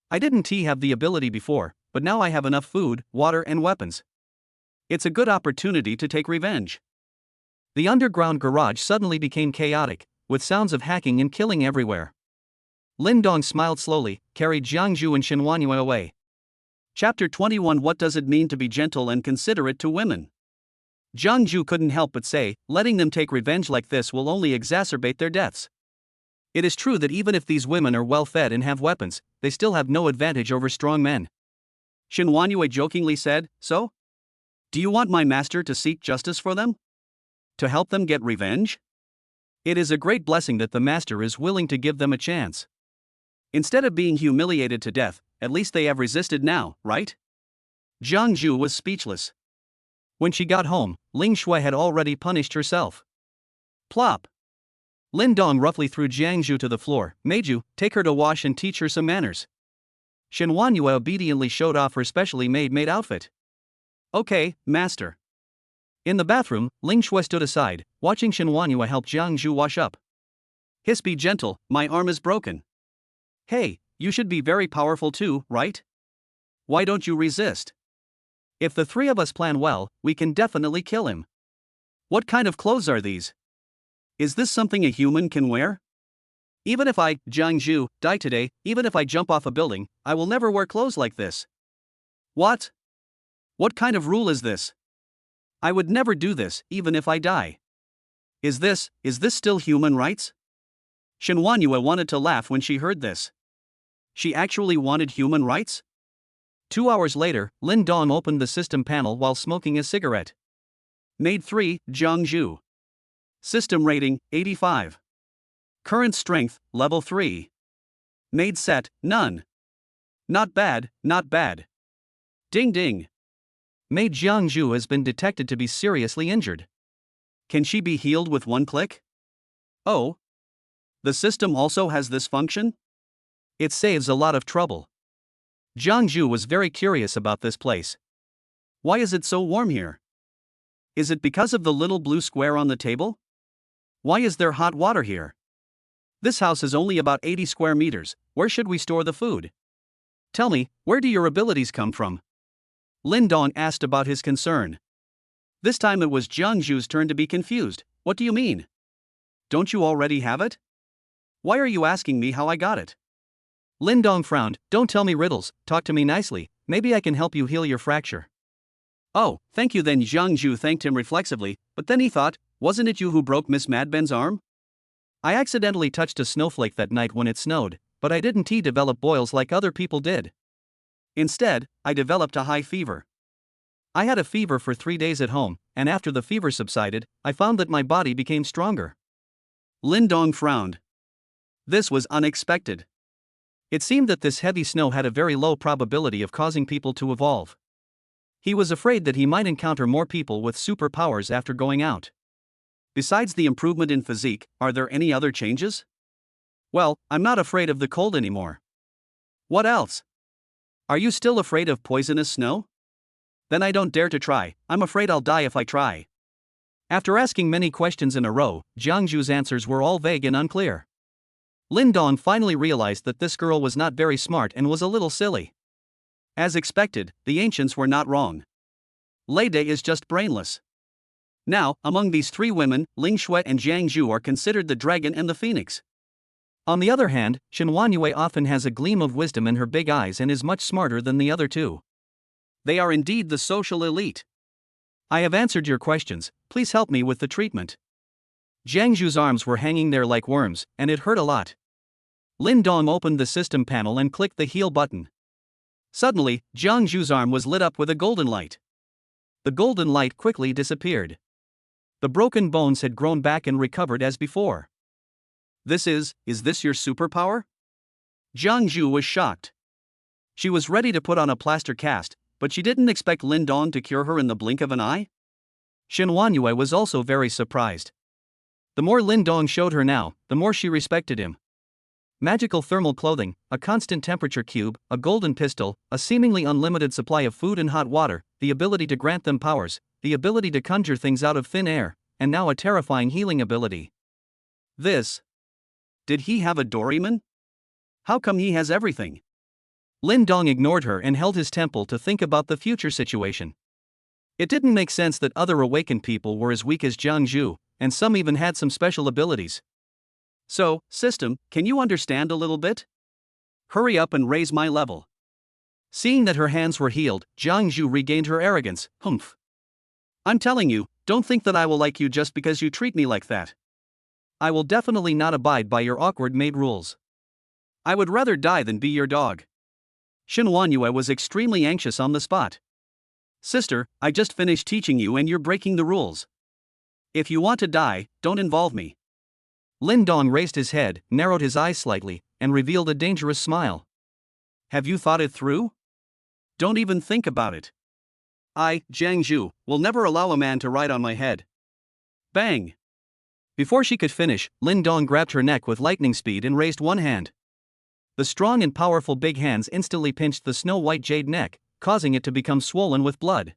"I didn't have the ability before, but now I have enough food, water, and weapons. It's a good opportunity to take revenge." The underground garage suddenly became chaotic, with sounds of hacking and killing everywhere. Lin Dong smiled slowly, carried Jiangzhu and Shenhuanyue away. Chapter 21 What does it mean to be gentle and considerate to women? Jiangzhu couldn't help but say, letting them take revenge like this will only exacerbate their deaths. It is true that even if these women are well fed and have weapons, they still have no advantage over strong men. Shenhuanyue jokingly said, "So? Do you want my master to seek justice for them? To help them get revenge? It is a great blessing that the master is willing to give them a chance. Instead of being humiliated to death, at least they have resisted now, right?" Jiangzhu was speechless. When she got home, Ling Shui had already punished herself. Plop! Lin Dong roughly threw Jiangzhu to the floor. "Meiju, take her to wash and teach her some manners." Shenhuanyue obediently showed off her specially made maid outfit. "Okay, master." In the bathroom, Ling Shui stood aside, watching Shenhuanyue help Jiangzhu wash up. "Hiss, be gentle, my arm is broken." "Hey, you should be very powerful too, right? Why don't you resist? If the three of us plan well, we can definitely kill him." "What kind of clothes are these? Is this something a human can wear? Even if I, Jiangzhu, die today, even if I jump off a building, I will never wear clothes like this." "What? What kind of rule is this? I would never do this, even if I die. Is this still human rights?" Shenhuanyue wanted to laugh when she heard this. She actually wanted human rights? 2 hours later, Lin Dong opened the system panel while smoking a cigarette. Maid 3, Jiangzhu. System rating, 85. Current strength, level 3. Maid set, none. Not bad, not bad. Ding ding. Maid Jiangzhu has been detected to be seriously injured. Can she be healed with one click? Oh. The system also has this function? It saves a lot of trouble. Jiangzhu was very curious about this place. Why is it so warm here? Is it because of the little blue square on the table? Why is there hot water here? This house is only about 80 square meters. Where should we store the food? Tell me, where do your abilities come from? Lin Dong asked about his concern. This time it was Jiangzhu's turn to be confused. What do you mean? Don't you already have it? Why are you asking me how I got it? Lin Dong frowned. Don't tell me riddles, talk to me nicely, maybe I can help you heal your fracture. Oh, thank you then. Jiangzhu thanked him reflexively, but then he thought, wasn't it you who broke Miss Madben's arm? I accidentally touched a snowflake that night when it snowed, but I didn't develop boils like other people did. Instead, I developed a high fever. I had a fever for 3 days at home, and after the fever subsided, I found that my body became stronger. Lin Dong frowned. This was unexpected. It seemed that this heavy snow had a very low probability of causing people to evolve. He was afraid that he might encounter more people with superpowers after going out. Besides the improvement in physique, are there any other changes? Well, I'm not afraid of the cold anymore. What else? Are you still afraid of poisonous snow? Then I don't dare to try, I'm afraid I'll die if I try. After asking many questions in a row, Jiangzhu's answers were all vague and unclear. Lin Dong finally realized that this girl was not very smart and was a little silly. As expected, the ancients were not wrong. Lei Dai is just brainless. Now, among these three women, Ling Shui and Jiang Zhu are considered the dragon and the phoenix. On the other hand, Shen Huanyue often has a gleam of wisdom in her big eyes and is much smarter than the other two. They are indeed the social elite. I have answered your questions, please help me with the treatment. Jiang Zhu's arms were hanging there like worms, and it hurt a lot. Lin Dong opened the system panel and clicked the heal button. Suddenly, Jiang Zhu's arm was lit up with a golden light. The golden light quickly disappeared. The broken bones had grown back and recovered as before. Is this your superpower? Jiang Zhu was shocked. She was ready to put on a plaster cast, but she didn't expect Lin Dong to cure her in the blink of an eye. Shen Huanyue was also very surprised. The more Lin Dong showed her now, the more she respected him. Magical thermal clothing, a constant temperature cube, a golden pistol, a seemingly unlimited supply of food and hot water, the ability to grant them powers, the ability to conjure things out of thin air, and now a terrifying healing ability. Did he have a Doraemon? How come he has everything? Lin Dong ignored her and held his temple to think about the future situation. It didn't make sense that other awakened people were as weak as Jiang Zhu, and some even had some special abilities. So, system, can you understand a little bit? Hurry up and raise my level. Seeing that her hands were healed, Jiang Zhu regained her arrogance. Humph. I'm telling you, don't think that I will like you just because you treat me like that. I will definitely not abide by your awkward maid rules. I would rather die than be your dog. Shen Huanyue was extremely anxious on the spot. Sister, I just finished teaching you and you're breaking the rules. If you want to die, don't involve me. Lin Dong raised his head, narrowed his eyes slightly, and revealed a dangerous smile. Have you thought it through? Don't even think about it. I, Jiang Zhu, will never allow a man to ride on my head. Bang! Before she could finish, Lin Dong grabbed her neck with lightning speed and raised one hand. The strong and powerful big hands instantly pinched the snow-white jade neck, causing it to become swollen with blood.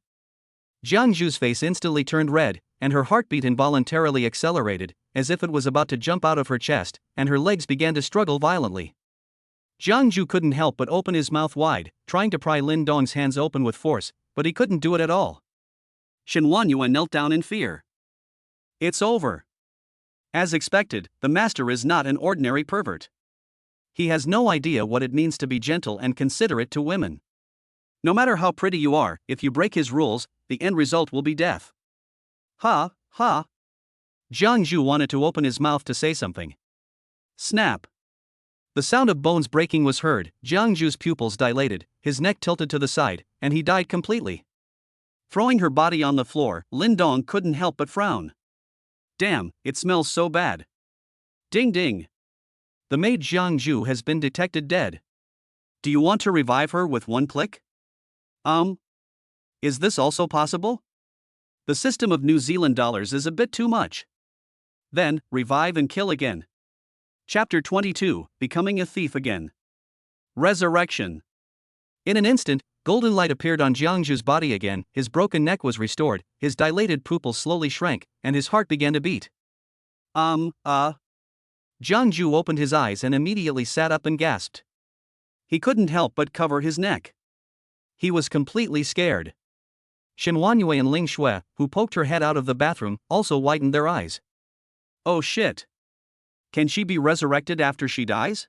Jiang Zhu's face instantly turned red, and her heartbeat involuntarily accelerated, as if it was about to jump out of her chest, and her legs began to struggle violently. Jiang Zhu couldn't help but open his mouth wide, trying to pry Lin Dong's hands open with force, but he couldn't do it at all. Shen Huanyue knelt down in fear. It's over. As expected, the master is not an ordinary pervert. He has no idea what it means to be gentle and considerate to women. No matter how pretty you are, if you break his rules, the end result will be death. Ha, ha. Jiang Zhu wanted to open his mouth to say something. Snap. The sound of bones breaking was heard, Jiang Zhu's pupils dilated, his neck tilted to the side, and he died completely. Throwing her body on the floor, Lin Dong couldn't help but frown. Damn, it smells so bad. Ding ding. The maid Jiang Zhu has been detected dead. Do you want to revive her with one click? Is this also possible? The system of New Zealand dollars is a bit too much. Then, revive and kill again. Chapter 22, Becoming a Thief Again. Resurrection. In an instant, golden light appeared on Jiang Zhu's body again, his broken neck was restored, his dilated pupils slowly shrank, and his heart began to beat. Jiang Zhu opened his eyes and immediately sat up and gasped. He couldn't help but cover his neck. He was completely scared. Shen Huanyue and Ling Shui, who poked her head out of the bathroom, also widened their eyes. Oh shit. Can she be resurrected after she dies?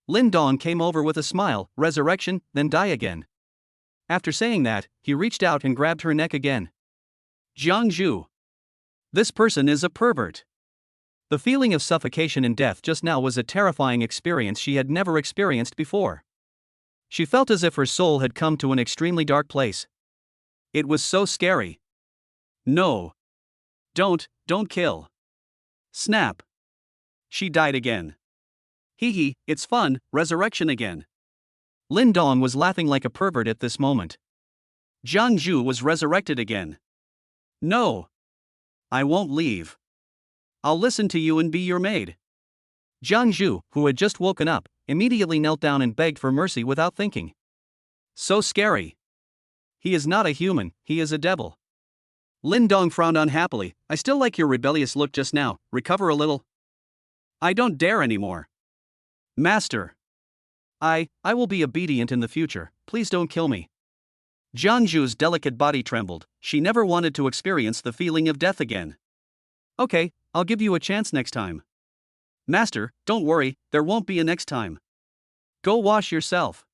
Lin Dong came over with a smile, resurrection, then die again. After saying that, he reached out and grabbed her neck again. Jiang Zhu. This person is a pervert. The feeling of suffocation and death just now was a terrifying experience she had never experienced before. She felt as if her soul had come to an extremely dark place. It was so scary. No. Don't kill. Snap. She died again. Hee hee, it's fun, resurrection again. Lin Dong was laughing like a pervert at this moment. Jiang Zhu was resurrected again. No. I won't leave. I'll listen to you and be your maid. Jiang Zhu, who had just woken up, immediately knelt down and begged for mercy without thinking. So scary. He is not a human, he is a devil. Lin Dong frowned unhappily. I still like your rebellious look just now, recover a little. I don't dare anymore. Master. I will be obedient in the future, please don't kill me. Jiang Zhu's delicate body trembled, she never wanted to experience the feeling of death again. Okay, I'll give you a chance next time. Master, don't worry, there won't be a next time. Go wash yourself.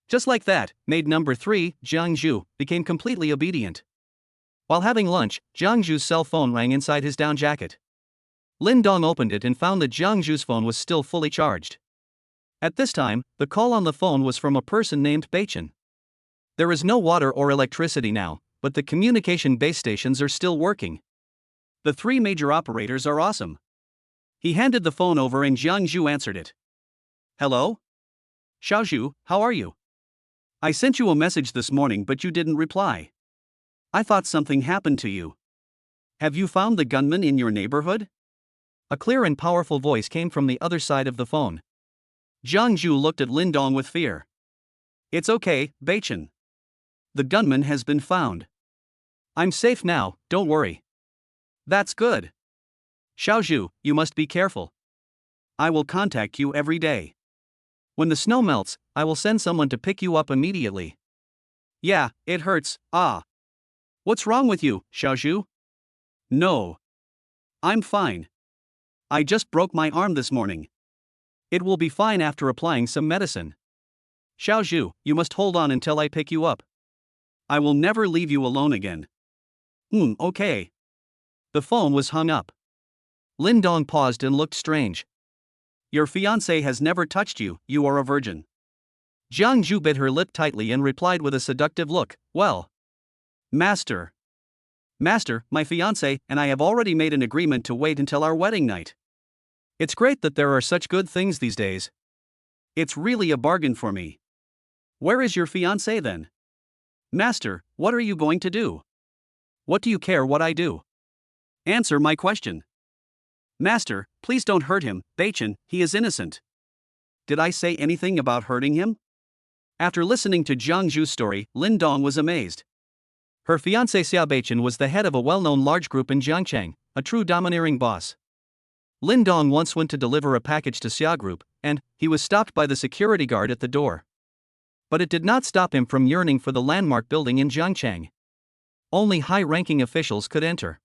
Just like that, maid number 3, Jiang Zhu, became completely obedient. While having lunch, Jiang Zhu's cell phone rang inside his down jacket. Lin Dong opened it and found that Jiang Zhu's phone was still fully charged. At this time, the call on the phone was from a person named Beichen. There is no water or electricity now, but the communication base stations are still working. The 3 major operators are awesome. He handed the phone over and Jiang Zhu answered it. Hello? Xiaozhu, how are you? I sent you a message this morning but you didn't reply. I thought something happened to you. Have you found the gunman in your neighborhood? A clear and powerful voice came from the other side of the phone. Jiang Zhu looked at Lin Dong with fear. It's okay, Beichen. The gunman has been found. I'm safe now, don't worry. That's good. Xiaozhu, you must be careful. I will contact you every day. When the snow melts, I will send someone to pick you up immediately. Yeah, it hurts, ah. What's wrong with you, Xiaozhu? No. I'm fine. I just broke my arm this morning. It will be fine after applying some medicine. Xiaozhu, you must hold on until I pick you up. I will never leave you alone again. Okay. The phone was hung up. Lin Dong paused and looked strange. Your fiancé has never touched you, you are a virgin. Jiang Zhu bit her lip tightly and replied with a seductive look, well. Master, my fiancé and I have already made an agreement to wait until our wedding night. It's great that there are such good things these days. It's really a bargain for me. Where is your fiancé then? Master, what are you going to do? What do you care what I do? Answer my question. Master, please don't hurt him, Beichen, he is innocent. Did I say anything about hurting him? After listening to Jiang Zhu's story, Lin Dong was amazed. Her fiancé Xia Beichen was the head of a well-known large group in Jiangchang, a true domineering boss. Lin Dong once went to deliver a package to Xia Group, and he was stopped by the security guard at the door. But it did not stop him from yearning for the landmark building in Jiangchang. Only high-ranking officials could enter.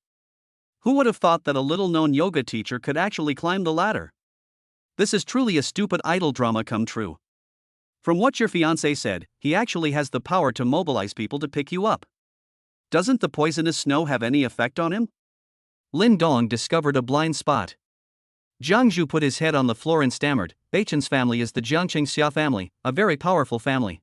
Who would have thought that a little-known yoga teacher could actually climb the ladder? This is truly a stupid idol drama come true. From what your fiancé said, he actually has the power to mobilize people to pick you up. Doesn't the poisonous snow have any effect on him? Lin Dong discovered a blind spot. Jiang Zhu put his head on the floor and stammered, Beichen's family is the Jiangcheng Xia family, a very powerful family.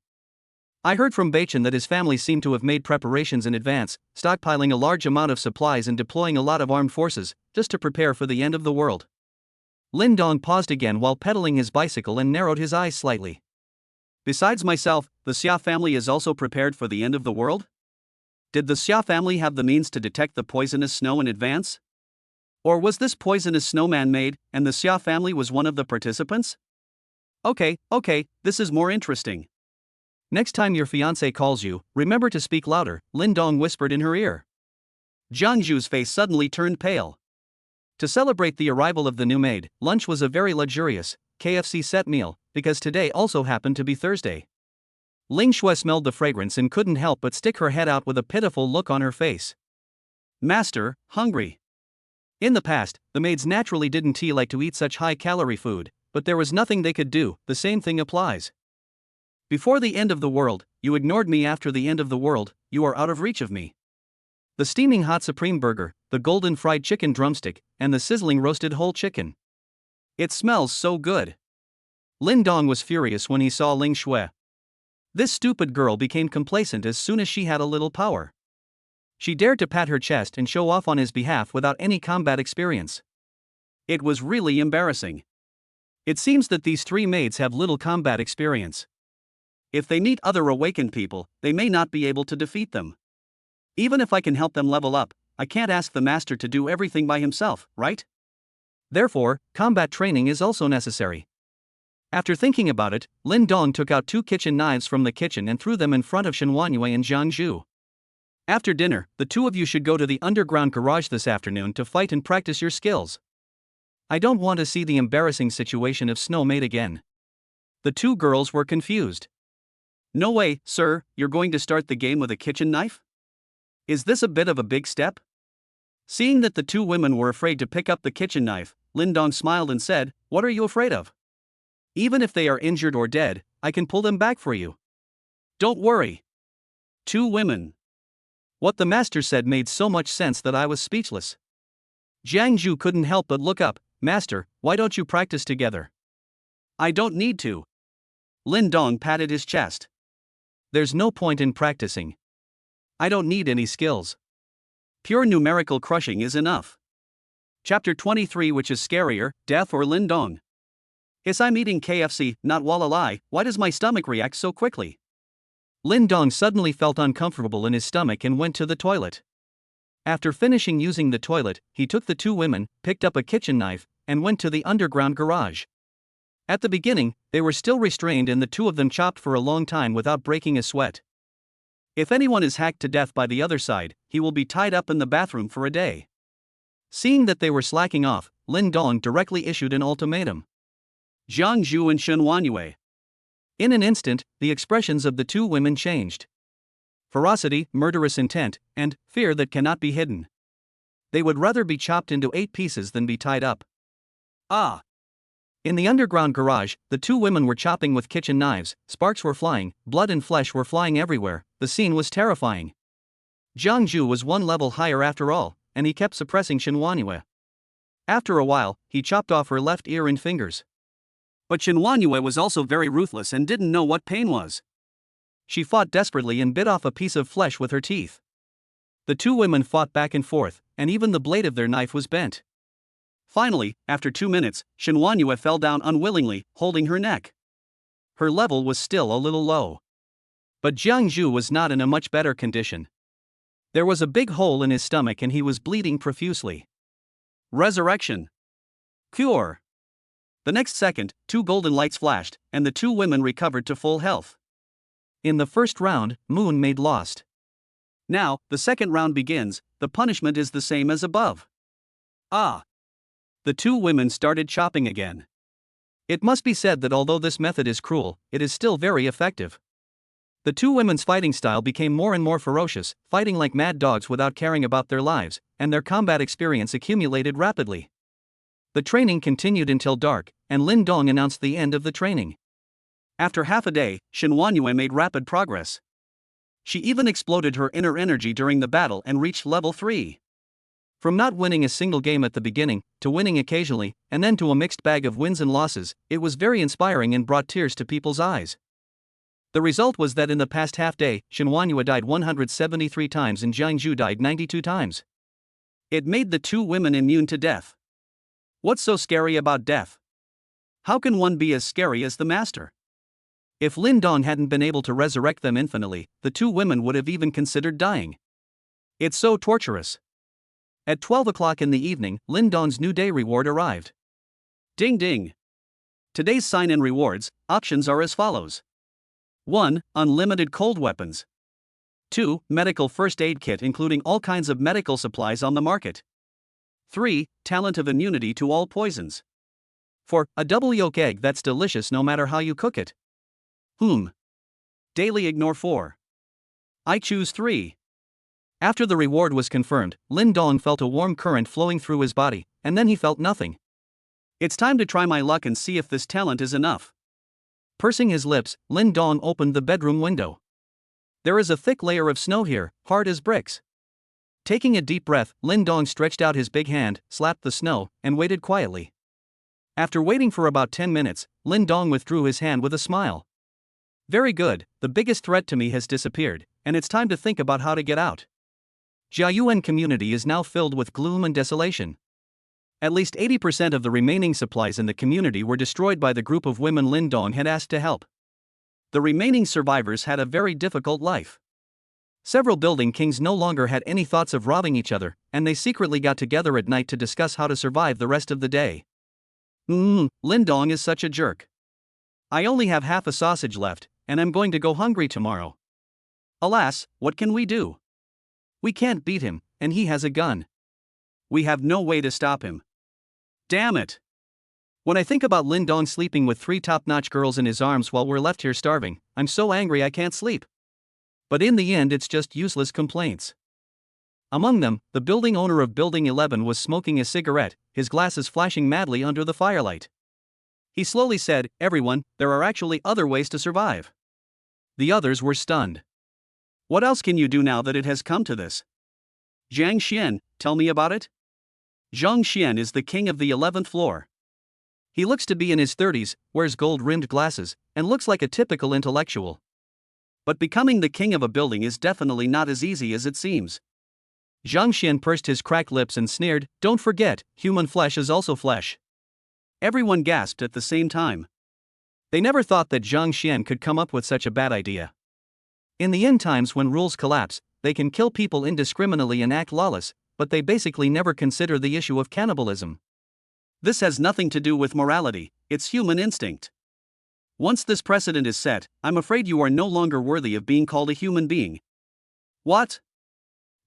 I heard from Beichen that his family seemed to have made preparations in advance, stockpiling a large amount of supplies and deploying a lot of armed forces, just to prepare for the end of the world. Lin Dong paused again while pedaling his bicycle and narrowed his eyes slightly. Besides myself, the Xia family is also prepared for the end of the world? Did the Xia family have the means to detect the poisonous snow in advance? Or was this poisonous snow man-made, and the Xia family was one of the participants? Okay, this is more interesting. Next time your fiancé calls you, remember to speak louder, Lin Dong whispered in her ear. Jiang Zhu's face suddenly turned pale. To celebrate the arrival of the new maid, lunch was a very luxurious, KFC set meal, because today also happened to be Thursday. Ling Shui smelled the fragrance and couldn't help but stick her head out with a pitiful look on her face. Master, hungry. In the past, the maids naturally didn't like to eat such high-calorie food, but there was nothing they could do, the same thing applies. Before the end of the world, you ignored me. After the end of the world, you are out of reach of me. The steaming hot supreme burger, the golden fried chicken drumstick, and the sizzling roasted whole chicken. It smells so good. Lin Dong was furious when he saw Ling Shui. This stupid girl became complacent as soon as she had a little power. She dared to pat her chest and show off on his behalf without any combat experience. It was really embarrassing. It seems that these 3 maids have little combat experience. If they meet other awakened people, they may not be able to defeat them. Even if I can help them level up, I can't ask the master to do everything by himself, right? Therefore, combat training is also necessary. After thinking about it, Lin Dong took out 2 kitchen knives from the kitchen and threw them in front of Shen Wanyue and Jiang Zhu. After dinner, the 2 of you should go to the underground garage this afternoon to fight and practice your skills. I don't want to see the embarrassing situation of Snow Maid again. The 2 girls were confused. No way, sir, you're going to start the game with a kitchen knife? Is this a bit of a big step? Seeing that the two women were afraid to pick up the kitchen knife, Lindong smiled and said, "What are you afraid of? Even if they are injured or dead, I can pull them back for you. Don't worry." Two women. What the master said made so much sense that I was speechless. Jiang Zhu couldn't help but look up. "Master, why don't you practice together?" "I don't need to." Lindong patted his chest. "There's no point in practicing. I don't need any skills. Pure numerical crushing is enough." Chapter 23. Which is scarier, death or Lindong? Yes, I'm eating KFC, not Walalai. Why does my stomach react so quickly? Lindong suddenly felt uncomfortable in his stomach and went to the toilet. After finishing using the toilet, he took the two women, picked up a kitchen knife, and went to the underground garage. At the beginning, they were still restrained and the two of them chopped for a long time without breaking a sweat. If anyone is hacked to death by the other side, he will be tied up in the bathroom for a day. Seeing that they were slacking off, Lindong directly issued an ultimatum. Jiang Zhu and Shen Wanyue. In an instant, the expressions of the two women changed. Ferocity, murderous intent, and fear that cannot be hidden. They would rather be chopped into 8 pieces than be tied up. Ah! In the underground garage, the two women were chopping with kitchen knives, sparks were flying, blood and flesh were flying everywhere. The scene was terrifying. Jiang Zhu was one level higher after all, and he kept suppressing Shen Wanyue. After a while, he chopped off her left ear and fingers. But Shen Wanyue was also very ruthless and didn't know what pain was. She fought desperately and bit off a piece of flesh with her teeth. The two women fought back and forth, and even the blade of their knife was bent. Finally, after 2 minutes, Shen Wanyue fell down unwillingly, holding her neck. Her level was still a little low. But Jiang Zhu was not in a much better condition. There was a big hole in his stomach and he was bleeding profusely. Resurrection. Cure. The next second, 2 golden lights flashed, and the two women recovered to full health. In the first round, Moon made lost. Now, the second round begins. The punishment is the same as above. Ah! The two women started chopping again. It must be said that although this method is cruel, it is still very effective. The two women's fighting style became more and more ferocious, fighting like mad dogs without caring about their lives, and their combat experience accumulated rapidly. The training continued until dark, and Lindong announced the end of the training. After half a day, Shen Wanyue made rapid progress. She even exploded her inner energy during the battle and reached level 3. From not winning a single game at the beginning, to winning occasionally, and then to a mixed bag of wins and losses, it was very inspiring and brought tears to people's eyes. The result was that in the past half day, Shen Wanyue died 173 times and Jiang Zhu died 92 times. It made the two women immune to death. What's so scary about death? How can one be as scary as the master? If Lindong hadn't been able to resurrect them infinitely, the two women would have even considered dying. It's so torturous. At 12 o'clock in the evening, Lindong's new day reward arrived. Ding ding. Today's sign-in rewards options are as follows. 1. Unlimited cold weapons. 2. Medical first aid kit including all kinds of medical supplies on the market. 3. Talent of immunity to all poisons. 4. A double yolk egg that's delicious no matter how you cook it. Daily ignore 4. I choose 3. After the reward was confirmed, Lindong felt a warm current flowing through his body, and then he felt nothing. It's time to try my luck and see if this talent is enough. Pursing his lips, Lindong opened the bedroom window. There is a thick layer of snow here, hard as bricks. Taking a deep breath, Lindong stretched out his big hand, slapped the snow, and waited quietly. After waiting for about 10 minutes, Lindong withdrew his hand with a smile. Very good, the biggest threat to me has disappeared, and it's time to think about how to get out. Jiayuan community is now filled with gloom and desolation. At least 80% of the remaining supplies in the community were destroyed by the group of women Lindong had asked to help. The remaining survivors had a very difficult life. Several building kings no longer had any thoughts of robbing each other, and they secretly got together at night to discuss how to survive the rest of the day. Lindong is such a jerk. I only have half a sausage left, and I'm going to go hungry tomorrow. Alas, what can we do? We can't beat him, and he has a gun. We have no way to stop him. Damn it! When I think about Lindong sleeping with 3 top-notch girls in his arms while we're left here starving, I'm so angry I can't sleep. But in the end it's just useless complaints. Among them, the building owner of Building 11 was smoking a cigarette, his glasses flashing madly under the firelight. He slowly said, "Everyone, there are actually other ways to survive." The others were stunned. "What else can you do now that it has come to this?" "Zhang Xian, tell me about it." Zhang Xian is the king of the 11th floor. He looks to be in his 30s, wears gold-rimmed glasses, and looks like a typical intellectual. But becoming the king of a building is definitely not as easy as it seems. Zhang Xian pursed his cracked lips and sneered, "Don't forget, human flesh is also flesh." Everyone gasped at the same time. They never thought that Zhang Xian could come up with such a bad idea. In the end times when rules collapse, they can kill people indiscriminately and act lawless, but they basically never consider the issue of cannibalism. This has nothing to do with morality, it's human instinct. Once this precedent is set, I'm afraid you are no longer worthy of being called a human being. What?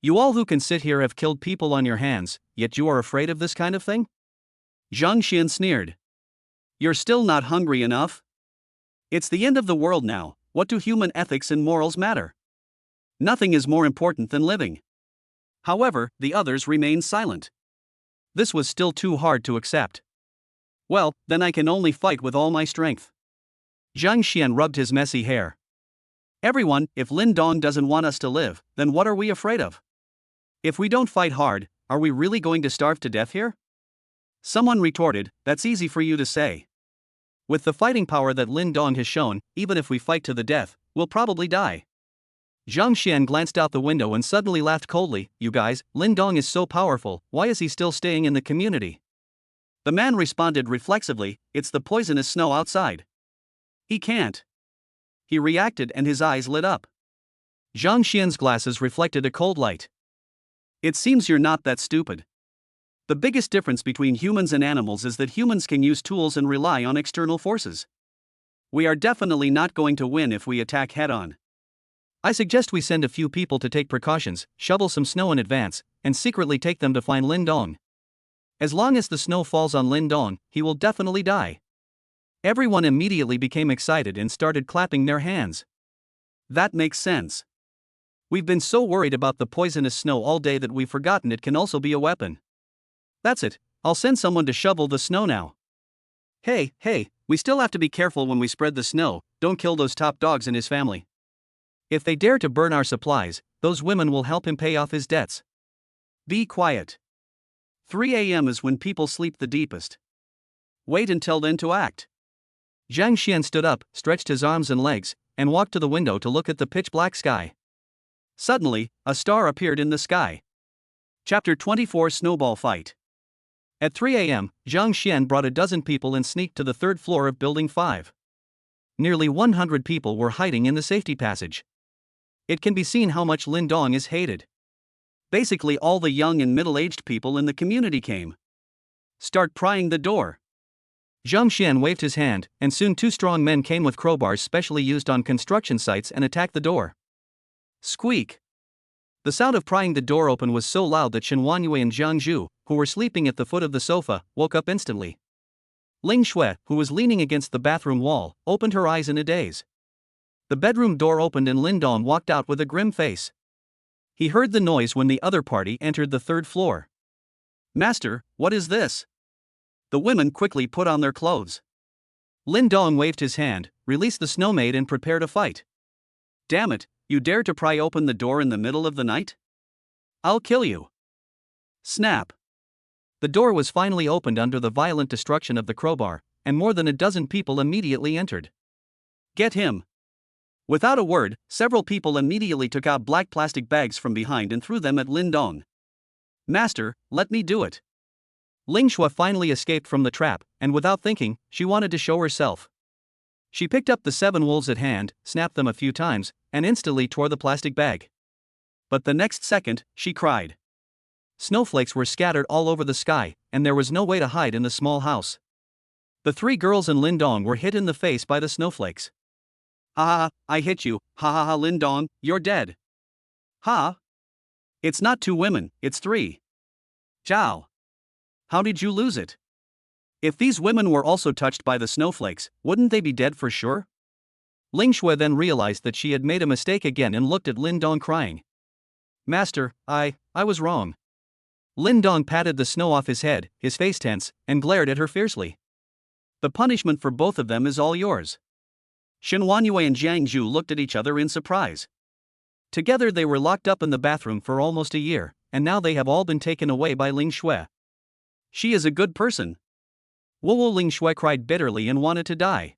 You all who can sit here have killed people on your hands, yet you are afraid of this kind of thing? Zhang Xian sneered. You're still not hungry enough? It's the end of the world now, what do human ethics and morals matter? Nothing is more important than living. However, the others remained silent. This was still too hard to accept. Well, then I can only fight with all my strength. Zhang Xian rubbed his messy hair. Everyone, if Lin Dong doesn't want us to live, then what are we afraid of? If we don't fight hard, are we really going to starve to death here? Someone retorted, "That's easy for you to say. With the fighting power that Lin Dong has shown, even if we fight to the death, we'll probably die." Zhang Xian glanced out the window and suddenly laughed coldly. "You guys, Lin Dong is so powerful, why is he still staying in the community?" The man responded reflexively, "It's the poisonous snow outside. He can't." He reacted and his eyes lit up. Zhang Xian's glasses reflected a cold light. "It seems you're not that stupid. The biggest difference between humans and animals is that humans can use tools and rely on external forces. We are definitely not going to win if we attack head-on. I suggest we send a few people to take precautions, shovel some snow in advance, and secretly take them to find Lin Dong. As long as the snow falls on Lin Dong, he will definitely die." Everyone immediately became excited and started clapping their hands. That makes sense. We've been so worried about the poisonous snow all day that we've forgotten it can also be a weapon. That's it, I'll send someone to shovel the snow now. Hey, we still have to be careful when we spread the snow, don't kill those top dogs and his family. If they dare to burn our supplies, those women will help him pay off his debts. Be quiet. 3 a.m. is when people sleep the deepest. Wait until then to act. Zhang Xian stood up, stretched his arms and legs, and walked to the window to look at the pitch-black sky. Suddenly, a star appeared in the sky. Chapter 24 Snowball Fight. At 3 a.m., Zhang Xian brought a dozen people and sneaked to the third floor of Building 5. Nearly 100 people were hiding in the safety passage. It can be seen how much Lin Dong is hated. Basically all the young and middle-aged people in the community came. Start prying the door. Zhang Xian waved his hand, and soon 2 strong men came with crowbars specially used on construction sites and attacked the door. Squeak. The sound of prying the door open was so loud that Chen Wanyue and Zhang Zhu, who were sleeping at the foot of the sofa, woke up instantly. Ling Shui, who was leaning against the bathroom wall, opened her eyes in a daze. The bedroom door opened and Lin Dong walked out with a grim face. He heard the noise when the other party entered the third floor. "Master, what is this?" The women quickly put on their clothes. Lin Dong waved his hand, released the snow maid and prepared to fight. "Damn it, you dare to pry open the door in the middle of the night? I'll kill you." Snap. The door was finally opened under the violent destruction of the crowbar, and more than a dozen people immediately entered. "Get him." Without a word, several people immediately took out black plastic bags from behind and threw them at Lin Dong. "Master, let me do it." Ling Shui finally escaped from the trap, and without thinking, she wanted to show herself. She picked up the 7 wolves at hand, snapped them a few times, and instantly tore the plastic bag. But the next second, she cried. Snowflakes were scattered all over the sky, and there was no way to hide in the small house. The 3 girls and Lin Dong were hit in the face by the snowflakes. "Ha ha, I hit you, ha ha ha Lin Dong, you're dead." "Ha? It's not 2 women, it's 3. Zhao. How did you lose it? If these women were also touched by the snowflakes, wouldn't they be dead for sure?" Ling Shui then realized that she had made a mistake again and looked at Lin Dong crying. Master, I was wrong. Lin Dong patted the snow off his head, his face tense, and glared at her fiercely. The punishment for both of them is all yours. Shen Huanyue and Jiang Zhu looked at each other in surprise. Together they were locked up in the bathroom for almost a year, and now they have all been taken away by Ling Shui. She is a good person. Wu Ling Shui cried bitterly and wanted to die.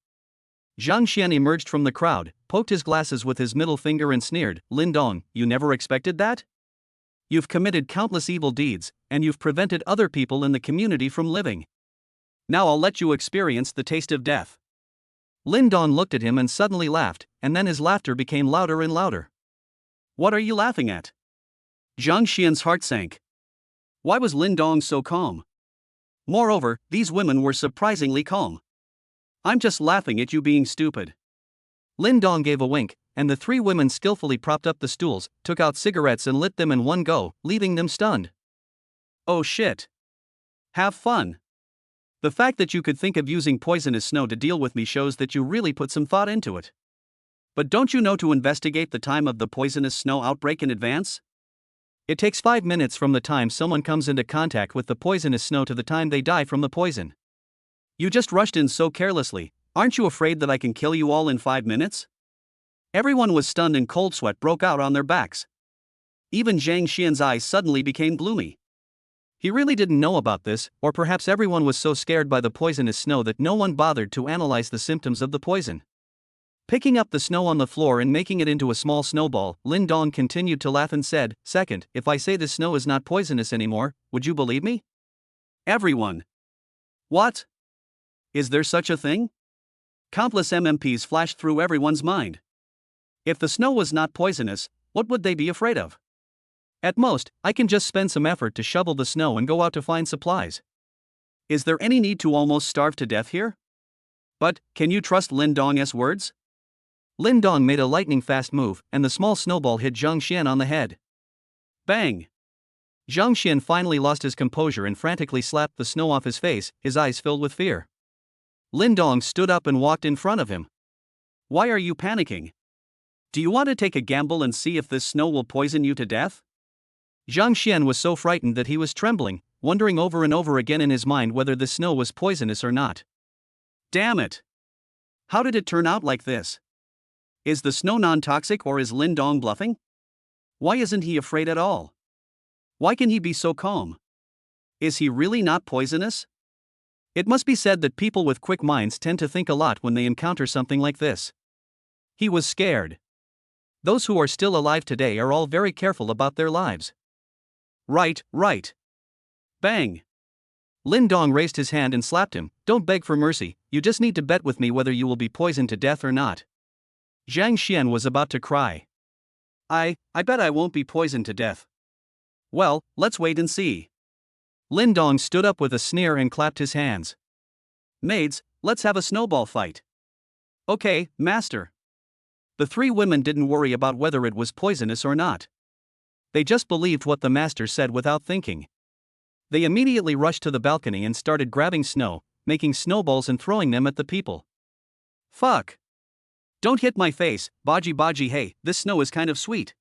Zhang Xian emerged from the crowd, poked his glasses with his middle finger and sneered, Lin Dong, you never expected that? You've committed countless evil deeds, and you've prevented other people in the community from living. Now I'll let you experience the taste of death. Lin Dong looked at him and suddenly laughed, and then his laughter became louder and louder. What are you laughing at? Zhang Xian's heart sank. Why was Lin Dong so calm? Moreover, these women were surprisingly calm. I'm just laughing at you being stupid. Lin Dong gave a wink, and the three women skillfully propped up the stools, took out cigarettes and lit them in one go, leaving them stunned. Oh shit. Have fun. The fact that you could think of using poisonous snow to deal with me shows that you really put some thought into it. But don't you know to investigate the time of the poisonous snow outbreak in advance? It takes 5 minutes from the time someone comes into contact with the poisonous snow to the time they die from the poison. You just rushed in so carelessly, aren't you afraid that I can kill you all in 5 minutes? Everyone was stunned and cold sweat broke out on their backs. Even Zhang Xian's eyes suddenly became gloomy. He really didn't know about this, or perhaps everyone was so scared by the poisonous snow that no one bothered to analyze the symptoms of the poison. Picking up the snow on the floor and making it into a small snowball, Lin Dong continued to laugh and said, Second, if I say this snow is not poisonous anymore, would you believe me? Everyone. What? Is there such a thing? Countless MMPs flashed through everyone's mind. If the snow was not poisonous, what would they be afraid of? At most, I can just spend some effort to shovel the snow and go out to find supplies. Is there any need to almost starve to death here? But, can you trust Lin Dong's words? Lin Dong made a lightning-fast move, and the small snowball hit Zhang Xian on the head. Bang! Zhang Xian finally lost his composure and frantically slapped the snow off his face, his eyes filled with fear. Lin Dong stood up and walked in front of him. Why are you panicking? Do you want to take a gamble and see if this snow will poison you to death? Zhang Xian was so frightened that he was trembling, wondering over and over again in his mind whether the snow was poisonous or not. Damn it! How did it turn out like this? Is the snow non-toxic or is Lin Dong bluffing? Why isn't he afraid at all? Why can he be so calm? Is he really not poisonous? It must be said that people with quick minds tend to think a lot when they encounter something like this. He was scared. Those who are still alive today are all very careful about their lives. Right. Bang! Lin Dong raised his hand and slapped him. Don't beg for mercy, you just need to bet with me whether you will be poisoned to death or not. Zhang Xian was about to cry. I bet I won't be poisoned to death. Well, let's wait and see. Lin Dong stood up with a sneer and clapped his hands. Maids, let's have a snowball fight. Okay, master. The three women didn't worry about whether it was poisonous or not. They just believed what the master said without thinking. They immediately rushed to the balcony and started grabbing snow, making snowballs and throwing them at the people. Fuck! Don't hit my face, Baji, hey, this snow is kind of sweet.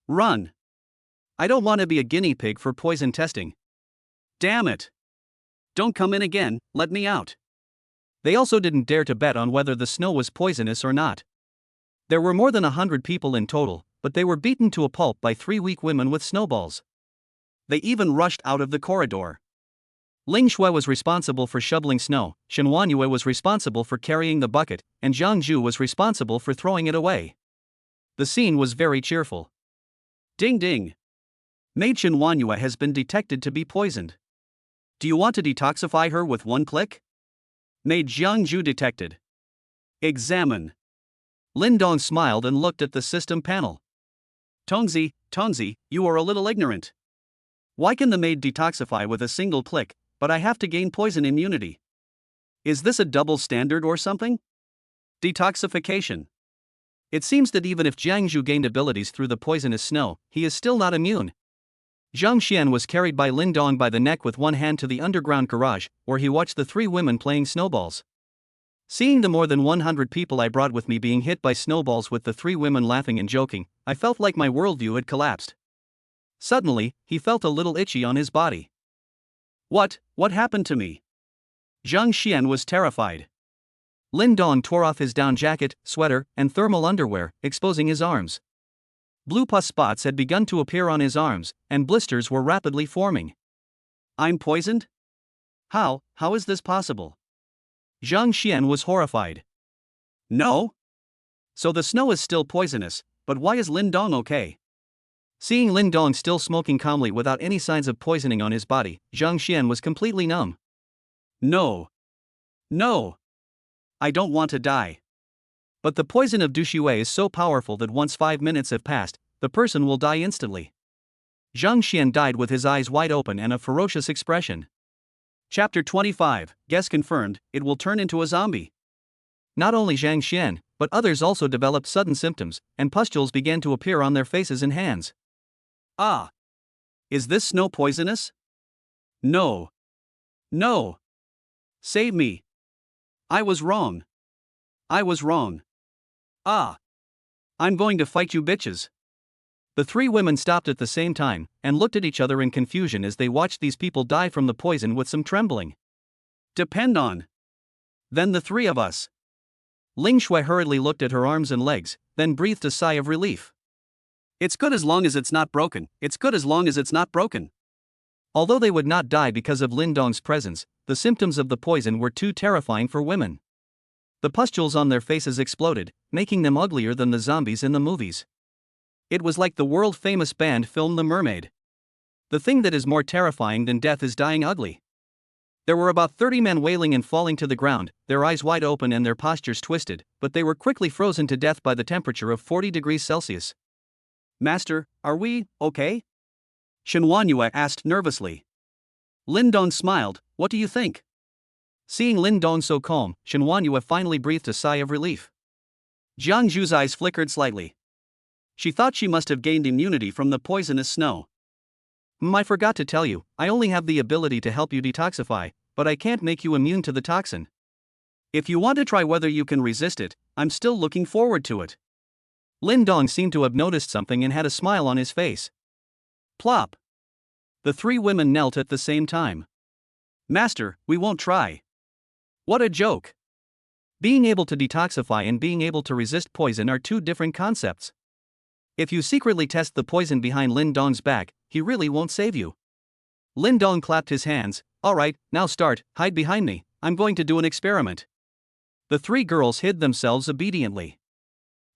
Run! I don't want to be a guinea pig for poison testing. Damn it! Don't come in again, let me out. They also didn't dare to bet on whether the snow was poisonous or not. There were more than 100 people in total, but they were beaten to a pulp by 3 weak women with snowballs. They even rushed out of the corridor. Ling Shui was responsible for shoveling snow, Shen Huanyue was responsible for carrying the bucket, and Jiang Zhu was responsible for throwing it away. The scene was very cheerful. Ding ding! Maid Shen Huanyue has been detected to be poisoned. Do you want to detoxify her with one click? Maid Jiang Zhu detected. Examine. Lin Dong smiled and looked at the system panel. Tongzi, you are a little ignorant. Why can the maid detoxify with a single click, but I have to gain poison immunity? Is this a double standard or something? Detoxification. It seems that even if Jiang Zhu gained abilities through the poisonous snow, he is still not immune. Zhang Xian was carried by Lin Dong by the neck with one hand to the underground garage, where he watched the 3 women playing snowballs. Seeing the more than 100 people I brought with me being hit by snowballs with the 3 women laughing and joking, I felt like my worldview had collapsed. Suddenly, he felt a little itchy on his body. What happened to me? Zhang Xian was terrified. Lin Dong tore off his down jacket, sweater, and thermal underwear, exposing his arms. Blue pus spots had begun to appear on his arms, and blisters were rapidly forming. I'm poisoned? How is this possible? Zhang Xian was horrified. No? So the snow is still poisonous, but why is Lin Dong okay? Seeing Lin Dong still smoking calmly without any signs of poisoning on his body, Zhang Xian was completely numb. No. I don't want to die. But the poison of Dushui is so powerful that once 5 minutes have passed, the person will die instantly. Zhang Xian died with his eyes wide open and a ferocious expression. Chapter 25, Guess confirmed, it will turn into a zombie. Not only Zhang Xian, but others also developed sudden symptoms, and pustules began to appear on their faces and hands. Ah! Is this snow poisonous? No. Save me. I was wrong. Ah! I'm going to fight you bitches. The three women stopped at the same time, and looked at each other in confusion as they watched these people die from the poison with some trembling. Depend on. Then the three of us. Ling Shui hurriedly looked at her arms and legs, then breathed a sigh of relief. It's good as long as it's not broken. Although they would not die because of Lin Dong's presence, the symptoms of the poison were too terrifying for women. The pustules on their faces exploded, making them uglier than the zombies in the movies. It was like the world-famous band film The Mermaid. The thing that is more terrifying than death is dying ugly. There were about 30 men wailing and falling to the ground, their eyes wide open and their postures twisted, but they were quickly frozen to death by the temperature of 40 degrees Celsius. Master, are we okay? Shen Huanyue asked nervously. Lin Dong smiled, what do you think? Seeing Lin Dong so calm, Shen Huanyue finally breathed a sigh of relief. Jiang Zhu's eyes flickered slightly. She thought she must have gained immunity from the poisonous snow. I forgot to tell you, I only have the ability to help you detoxify, but I can't make you immune to the toxin. If you want to try whether you can resist it, I'm still looking forward to it. Lin Dong seemed to have noticed something and had a smile on his face. Plop. The three women knelt at the same time. Master, we won't try. What a joke. Being able to detoxify and being able to resist poison are two different concepts. If you secretly test the poison behind Lin Dong's back, he really won't save you. Lin Dong clapped his hands. Alright, now start, hide behind me, I'm going to do an experiment. The three girls hid themselves obediently.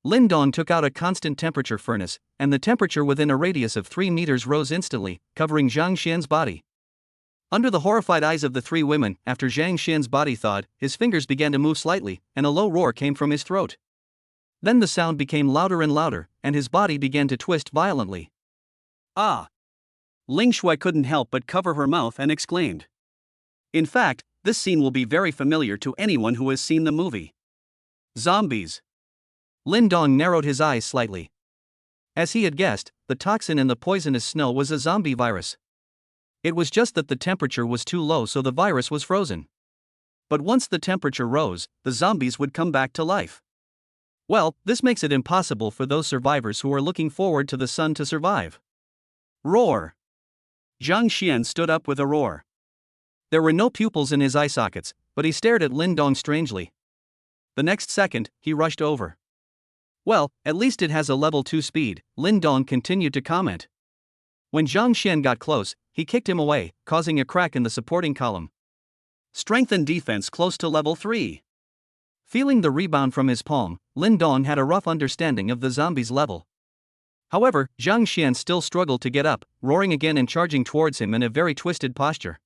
Lin Dong took out a constant temperature furnace, and the temperature within a radius of 3 meters rose instantly, covering Zhang Xian's body. Under the horrified eyes of the three women, after Zhang Xian's body thawed, his fingers began to move slightly, and a low roar came from his throat. Then the sound became louder and louder, and his body began to twist violently. Ah! Ling Shui couldn't help but cover her mouth and exclaimed. In fact, this scene will be very familiar to anyone who has seen the movie. Zombies. Lin Dong narrowed his eyes slightly. As he had guessed, the toxin in the poisonous snow was a zombie virus. It was just that the temperature was too low, so the virus was frozen. But once the temperature rose, the zombies would come back to life. Well, this makes it impossible for those survivors who are looking forward to the sun to survive. Roar! Zhang Xian stood up with a roar. There were no pupils in his eye sockets, but he stared at Lin Dong strangely. The next second, he rushed over. Well, at least it has a level 2 speed, Lin Dong continued to comment. When Zhang Xian got close, he kicked him away, causing a crack in the supporting column. Strength and defense close to level 3. Feeling the rebound from his palm, Lin Dong had a rough understanding of the zombie's level. However, Zhang Xian still struggled to get up, roaring again and charging towards him in a very twisted posture.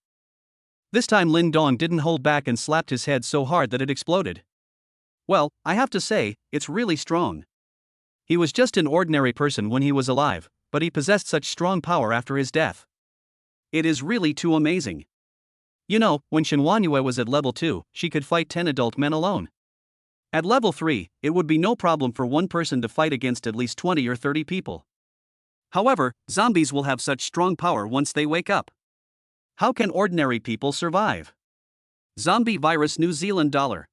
This time Lin Dong didn't hold back and slapped his head so hard that it exploded. Well, I have to say, it's really strong. He was just an ordinary person when he was alive, but he possessed such strong power after his death. It is really too amazing. You know, when Shen Huanyue was at level 2, she could fight 10 adult men alone. At level 3, it would be no problem for one person to fight against at least 20 or 30 people. However, zombies will have such strong power once they wake up. How can ordinary people survive? Zombie virus New Zealand dollar.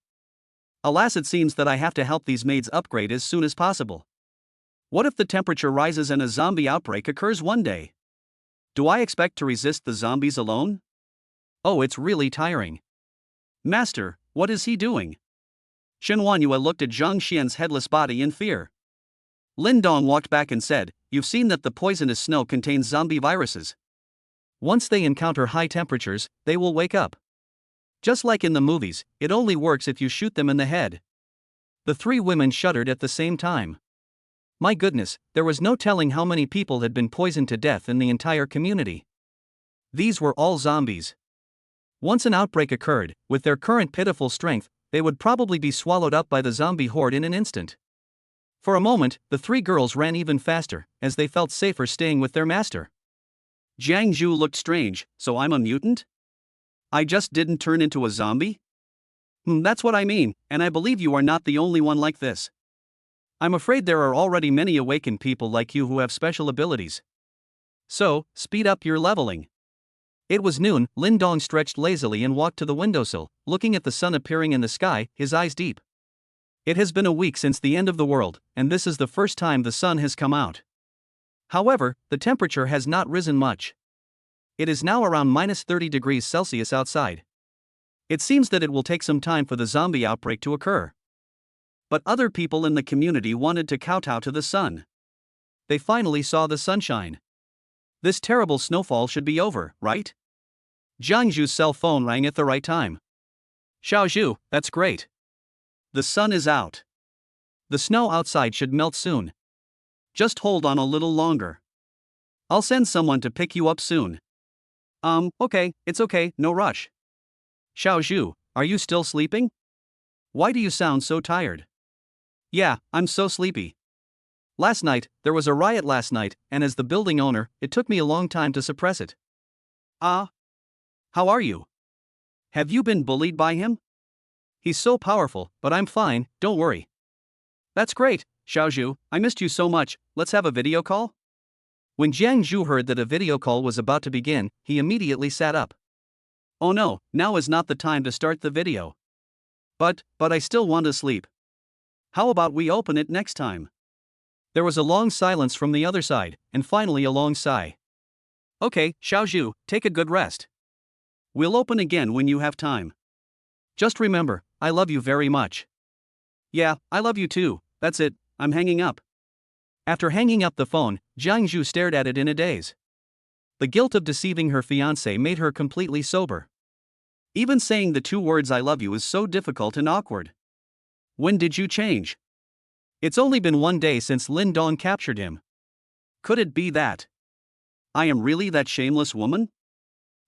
Alas, it seems that I have to help these maids upgrade as soon as possible. What if the temperature rises and a zombie outbreak occurs one day? Do I expect to resist the zombies alone? Oh, it's really tiring. Master, what is he doing? Shen Huanyue looked at Zhang Xian's headless body in fear. Lin Dong walked back and said, "You've seen that the poisonous snow contains zombie viruses. Once they encounter high temperatures, they will wake up. Just like in the movies, it only works if you shoot them in the head." The three women shuddered at the same time. My goodness, there was no telling how many people had been poisoned to death in the entire community. These were all zombies. Once an outbreak occurred, with their current pitiful strength, they would probably be swallowed up by the zombie horde in an instant. For a moment, the three girls ran even faster, as they felt safer staying with their master. Jiang Zhu looked strange. So I'm a mutant? I just didn't turn into a zombie? That's what I mean, and I believe you are not the only one like this. I'm afraid there are already many awakened people like you who have special abilities. So, speed up your leveling. It was noon. Lin Dong stretched lazily and walked to the windowsill, looking at the sun appearing in the sky, his eyes deep. It has been a week since the end of the world, and this is the first time the sun has come out. However, the temperature has not risen much. It is now around -30 degrees Celsius outside. It seems that it will take some time for the zombie outbreak to occur. But other people in the community wanted to kowtow to the sun. They finally saw the sunshine. This terrible snowfall should be over, right? Jiang Zhu's cell phone rang at the right time. Xiao Zhu, that's great. The sun is out. The snow outside should melt soon. Just hold on a little longer. I'll send someone to pick you up soon. Okay, it's okay, no rush. Xiao Zhu, are you still sleeping? Why do you sound so tired? Yeah, I'm so sleepy. Last night, there was a riot last night, and as the building owner, it took me a long time to suppress it. How are you? Have you been bullied by him? He's so powerful, but I'm fine, don't worry. That's great, Xiao Zhu, I missed you so much, let's have a video call? When Jiang Zhu heard that a video call was about to begin, he immediately sat up. Oh no, now is not the time to start the video. But I still want to sleep. How about we open it next time? There was a long silence from the other side, and finally a long sigh. Okay, Xiao Zhu, take a good rest. We'll open again when you have time. Just remember, I love you very much. Yeah, I love you too, that's it, I'm hanging up. After hanging up the phone, Jiang Zhu stared at it in a daze. The guilt of deceiving her fiancé made her completely sober. Even saying the two words "I love you" is so difficult and awkward. When did you change? It's only been 1 day since Lin Dong captured him. Could it be that I am really that shameless woman?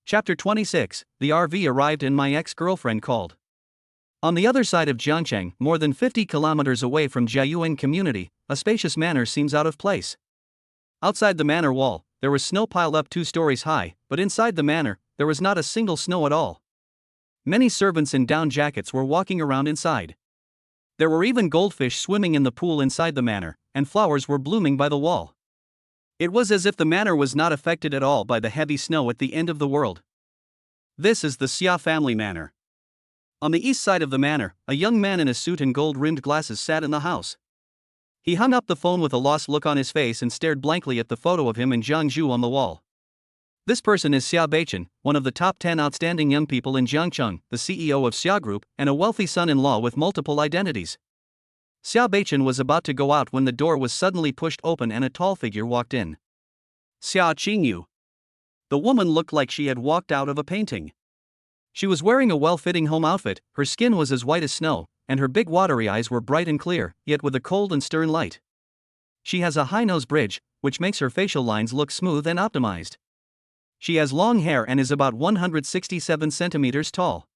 Chapter 26, The RV arrived and my ex-girlfriend called. On the other side of Jiangcheng, more than 50 kilometers away from Jiayuan community, a spacious manor seems out of place. Outside the manor wall, there was snow piled up 2 stories high, but inside the manor, there was not a single snow at all. Many servants in down jackets were walking around inside. There were even goldfish swimming in the pool inside the manor, and flowers were blooming by the wall. It was as if the manor was not affected at all by the heavy snow at the end of the world. This is the Xia family manor. On the east side of the manor, a young man in a suit and gold-rimmed glasses sat in the house. He hung up the phone with a lost look on his face and stared blankly at the photo of him and Jiang Zhu on the wall. This person is Xia Beichen, one of the top 10 outstanding young people in Jiangcheng, the CEO of Xia Group, and a wealthy son-in-law with multiple identities. Xia Beichen was about to go out when the door was suddenly pushed open and a tall figure walked in. Xia Qingyu. The woman looked like she had walked out of a painting. She was wearing a well-fitting home outfit, her skin was as white as snow, and her big watery eyes were bright and clear, yet with a cold and stern light. She has a high nose bridge, which makes her facial lines look smooth and optimized. She has long hair and is about 167 centimeters tall.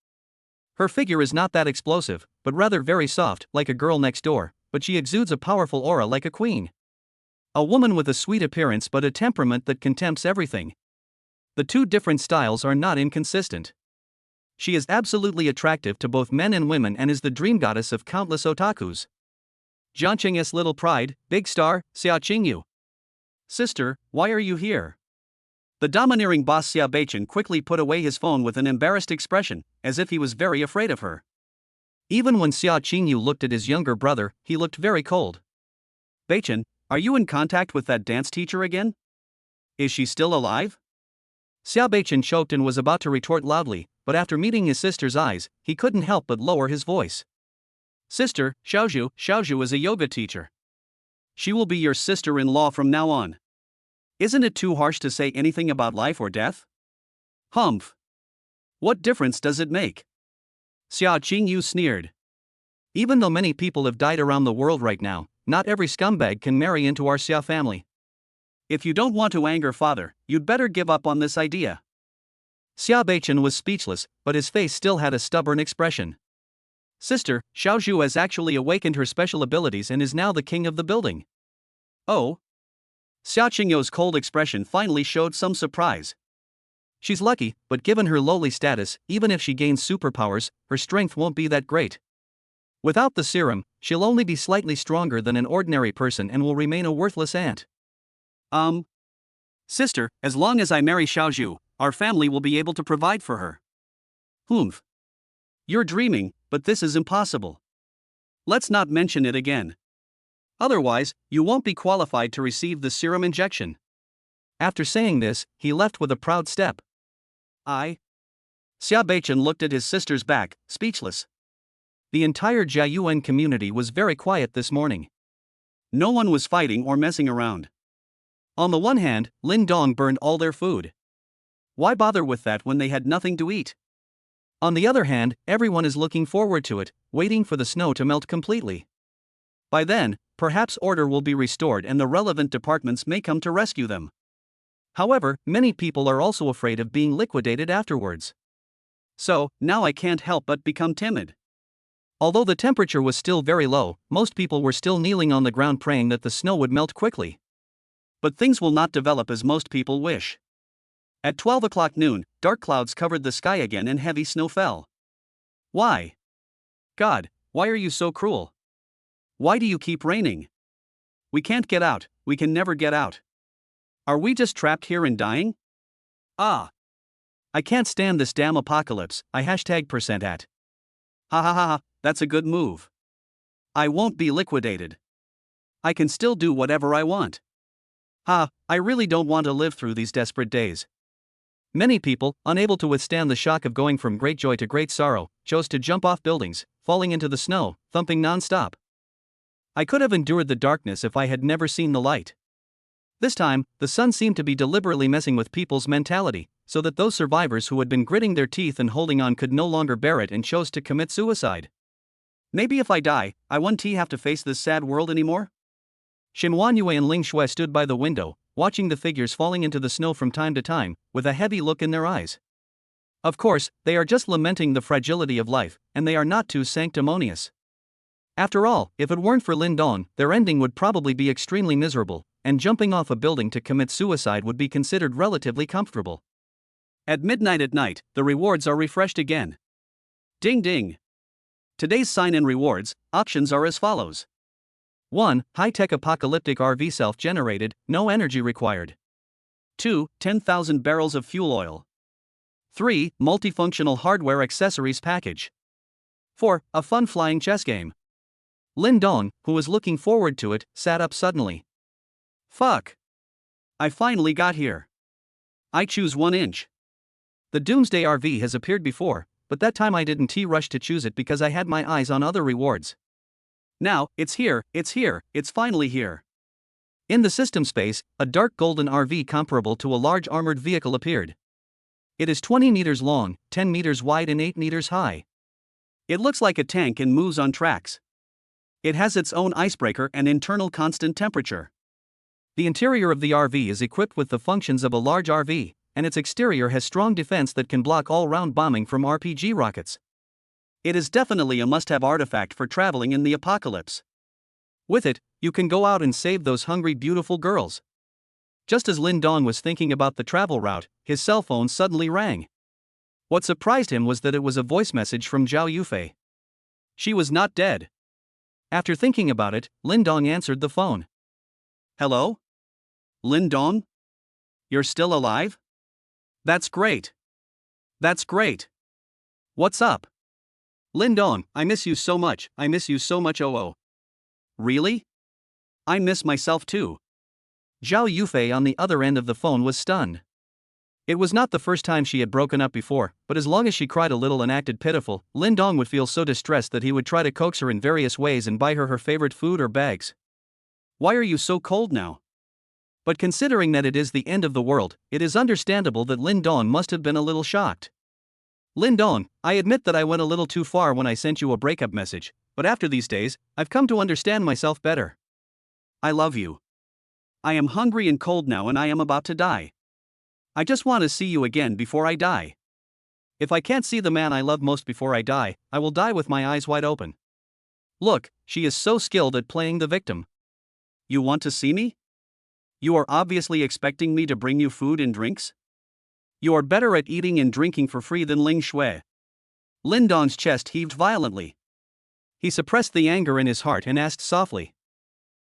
Her figure is not that explosive, but rather very soft, like a girl next door, but she exudes a powerful aura like a queen. A woman with a sweet appearance but a temperament that contempts everything. The two different styles are not inconsistent. She is absolutely attractive to both men and women and is the dream goddess of countless otakus. Jiangcheng's little pride, big star, Xia Qingyu. Sister, why are you here? The domineering boss Xia Beichen quickly put away his phone with an embarrassed expression, as if he was very afraid of her. Even when Xia Qingyu looked at his younger brother, he looked very cold. Beichen, are you in contact with that dance teacher again? Is she still alive? Xia Beichen choked and was about to retort loudly, but after meeting his sister's eyes, he couldn't help but lower his voice. Sister, Xiaozhu is a yoga teacher. She will be your sister-in-law from now on. Isn't it too harsh to say anything about life or death? Humph. What difference does it make? Xia Qingyu sneered. Even though many people have died around the world right now, not every scumbag can marry into our Xia family. If you don't want to anger father, you'd better give up on this idea. Xia Beichen was speechless, but his face still had a stubborn expression. Sister, Xiaozhu has actually awakened her special abilities and is now the king of the building. Oh? Xia Qingyu's cold expression finally showed some surprise. She's lucky, but given her lowly status, even if she gains superpowers, her strength won't be that great. Without the serum, she'll only be slightly stronger than an ordinary person and will remain a worthless ant. Sister, as long as I marry Xiaozhu, our family will be able to provide for her. Humph. You're dreaming, but this is impossible. Let's not mention it again. Otherwise, you won't be qualified to receive the serum injection. After saying this, he left with a proud step. Xia Beichen looked at his sister's back, speechless. The entire Jiayuan community was very quiet this morning. No one was fighting or messing around. On the one hand, Lin Dong burned all their food. Why bother with that when they had nothing to eat? On the other hand, everyone is looking forward to it, waiting for the snow to melt completely. By then, perhaps order will be restored and the relevant departments may come to rescue them. However, many people are also afraid of being liquidated afterwards. So, now I can't help but become timid. Although the temperature was still very low, most people were still kneeling on the ground praying that the snow would melt quickly. But things will not develop as most people wish. At 12 o'clock noon, dark clouds covered the sky again and heavy snow fell. Why? God, why are you so cruel? Why do you keep raining? We can't get out, we can never get out. Are we just trapped here and dying? I can't stand this damn apocalypse, I #%at. Ha ha ha ha, that's a good move. I won't be liquidated. I can still do whatever I want. I really don't want to live through these desperate days. Many people, unable to withstand the shock of going from great joy to great sorrow, chose to jump off buildings, falling into the snow, thumping non-stop. I could have endured the darkness if I had never seen the light. This time, the sun seemed to be deliberately messing with people's mentality, so that those survivors who had been gritting their teeth and holding on could no longer bear it and chose to commit suicide. Maybe if I die, I won't have to face this sad world anymore? Shen Wanyue and Ling Shui stood by the window, watching the figures falling into the snow from time to time, with a heavy look in their eyes. Of course, they are just lamenting the fragility of life, and they are not too sanctimonious. After all, if it weren't for Lin Dong, their ending would probably be extremely miserable, and jumping off a building to commit suicide would be considered relatively comfortable. At midnight at night, the rewards are refreshed again. Ding ding. Today's sign-in rewards options are as follows. 1. High-tech apocalyptic RV self-generated, no energy required. 2. 10,000 barrels of fuel oil. 3. Multifunctional hardware accessories package. 4. A fun flying chess game. Lin Dong, who was looking forward to it, sat up suddenly. Fuck. I finally got here. I choose 1 inch. The Doomsday RV has appeared before, but that time I didn't rush to choose it because I had my eyes on other rewards. Now, it's here, it's finally here. In the system space, a dark golden RV comparable to a large armored vehicle appeared. It is 20 meters long, 10 meters wide and 8 meters high. It looks like a tank and moves on tracks. It has its own icebreaker and internal constant temperature. The interior of the RV is equipped with the functions of a large RV, and its exterior has strong defense that can block all-round bombing from RPG rockets. It is definitely a must-have artifact for traveling in the apocalypse. With it, you can go out and save those hungry beautiful girls. Just as Lin Dong was thinking about the travel route, his cell phone suddenly rang. What surprised him was that it was a voice message from Zhao Yufei. She was not dead. After thinking about it, Lin Dong answered the phone. Hello? Lin Dong? You're still alive? That's great. That's great. What's up? Lin Dong, I miss you so much, oh. Really? I miss myself too. Zhao Yufei on the other end of the phone was stunned. It was not the first time she had broken up before, but as long as she cried a little and acted pitiful, Lin Dong would feel so distressed that he would try to coax her in various ways and buy her favorite food or bags. "Why are you so cold now?" But considering that it is the end of the world, it is understandable that Lin Dong must have been a little shocked. "Lin Dong, I admit that I went a little too far when I sent you a breakup message, but after these days, I've come to understand myself better. I love you. I am hungry and cold now and I am about to die. I just want to see you again before I die. If I can't see the man I love most before I die, I will die with my eyes wide open." Look, she is so skilled at playing the victim. "You want to see me? You are obviously expecting me to bring you food and drinks? You are better at eating and drinking for free than Ling Shui." Lin Dong's chest heaved violently. He suppressed the anger in his heart and asked softly,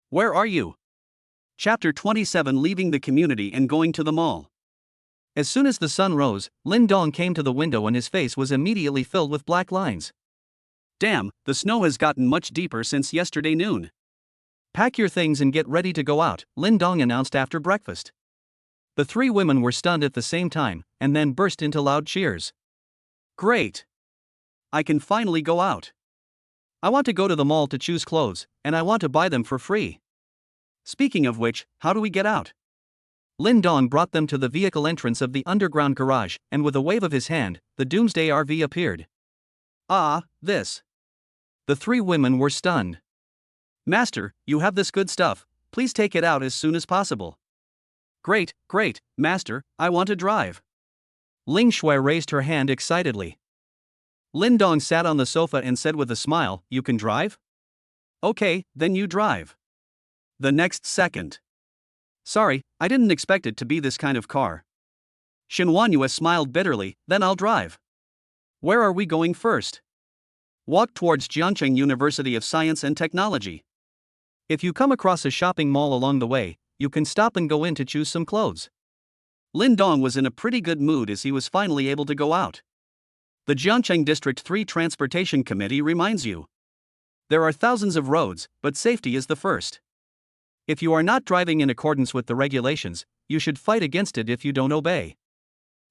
"Where are you?" Chapter 27, Leaving the community and going to the mall. As soon as the sun rose, Lin Dong came to the window and his face was immediately filled with black lines. "Damn, the snow has gotten much deeper since yesterday noon. Pack your things and get ready to go out," Lin Dong announced after breakfast. The three women were stunned at the same time, and then burst into loud cheers. "Great! I can finally go out. I want to go to the mall to choose clothes, and I want to buy them for free. Speaking of which, how do we get out?" Lin Dong brought them to the vehicle entrance of the underground garage, and with a wave of his hand, the Doomsday RV appeared. This. The three women were stunned. "Master, you have this good stuff, please take it out as soon as possible." Great, Master, I want to drive." Ling Shui raised her hand excitedly. Lin Dong sat on the sofa and said with a smile, "You can drive? Okay, then you drive." The next second. "Sorry, I didn't expect it to be this kind of car." Shen Huanyue smiled bitterly, "Then I'll drive." "Where are we going first?" "Walk towards Jiangcheng University of Science and Technology. If you come across a shopping mall along the way, you can stop and go in to choose some clothes." Lin Dong was in a pretty good mood as he was finally able to go out. The Jiangcheng District 3 Transportation Committee reminds you. There are thousands of roads, but safety is the first. If you are not driving in accordance with the regulations, you should fight against it if you don't obey.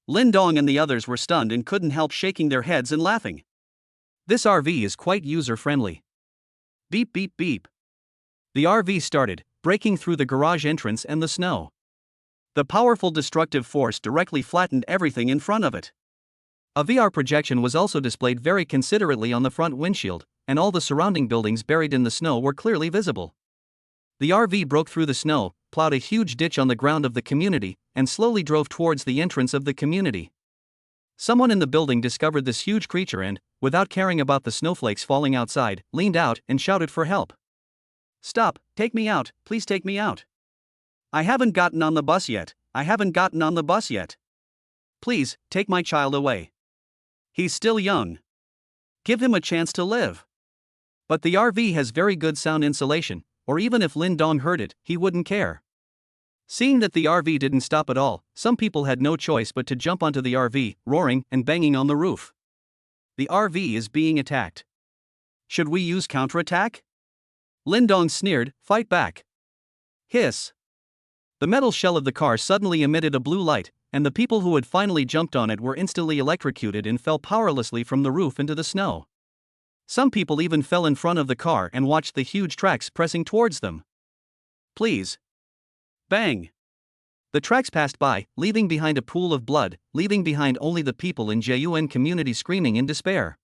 Lin Dong and the others were stunned and couldn't help shaking their heads and laughing. This RV is quite user-friendly. Beep beep beep. The RV started, breaking through the garage entrance and the snow. The powerful destructive force directly flattened everything in front of it. A VR projection was also displayed very considerately on the front windshield, and all the surrounding buildings buried in the snow were clearly visible. The RV broke through the snow, plowed a huge ditch on the ground of the community, and slowly drove towards the entrance of the community. Someone in the building discovered this huge creature and, without caring about the snowflakes falling outside, leaned out and shouted for help. "Stop, take me out, please take me out. I haven't gotten on the bus yet, Please, take my child away. He's still young. Give him a chance to live." But the RV has very good sound insulation, or even if Lin Dong heard it, he wouldn't care. Seeing that the RV didn't stop at all, some people had no choice but to jump onto the RV, roaring and banging on the roof. The RV is being attacked. Should we use counterattack? Lin Dong sneered, "Fight back." Hiss. The metal shell of the car suddenly emitted a blue light, and the people who had finally jumped on it were instantly electrocuted and fell powerlessly from the roof into the snow. Some people even fell in front of the car and watched the huge tracks pressing towards them. Please. Bang. The tracks passed by, leaving behind a pool of blood, leaving behind only the people in Jiyuan community screaming in despair.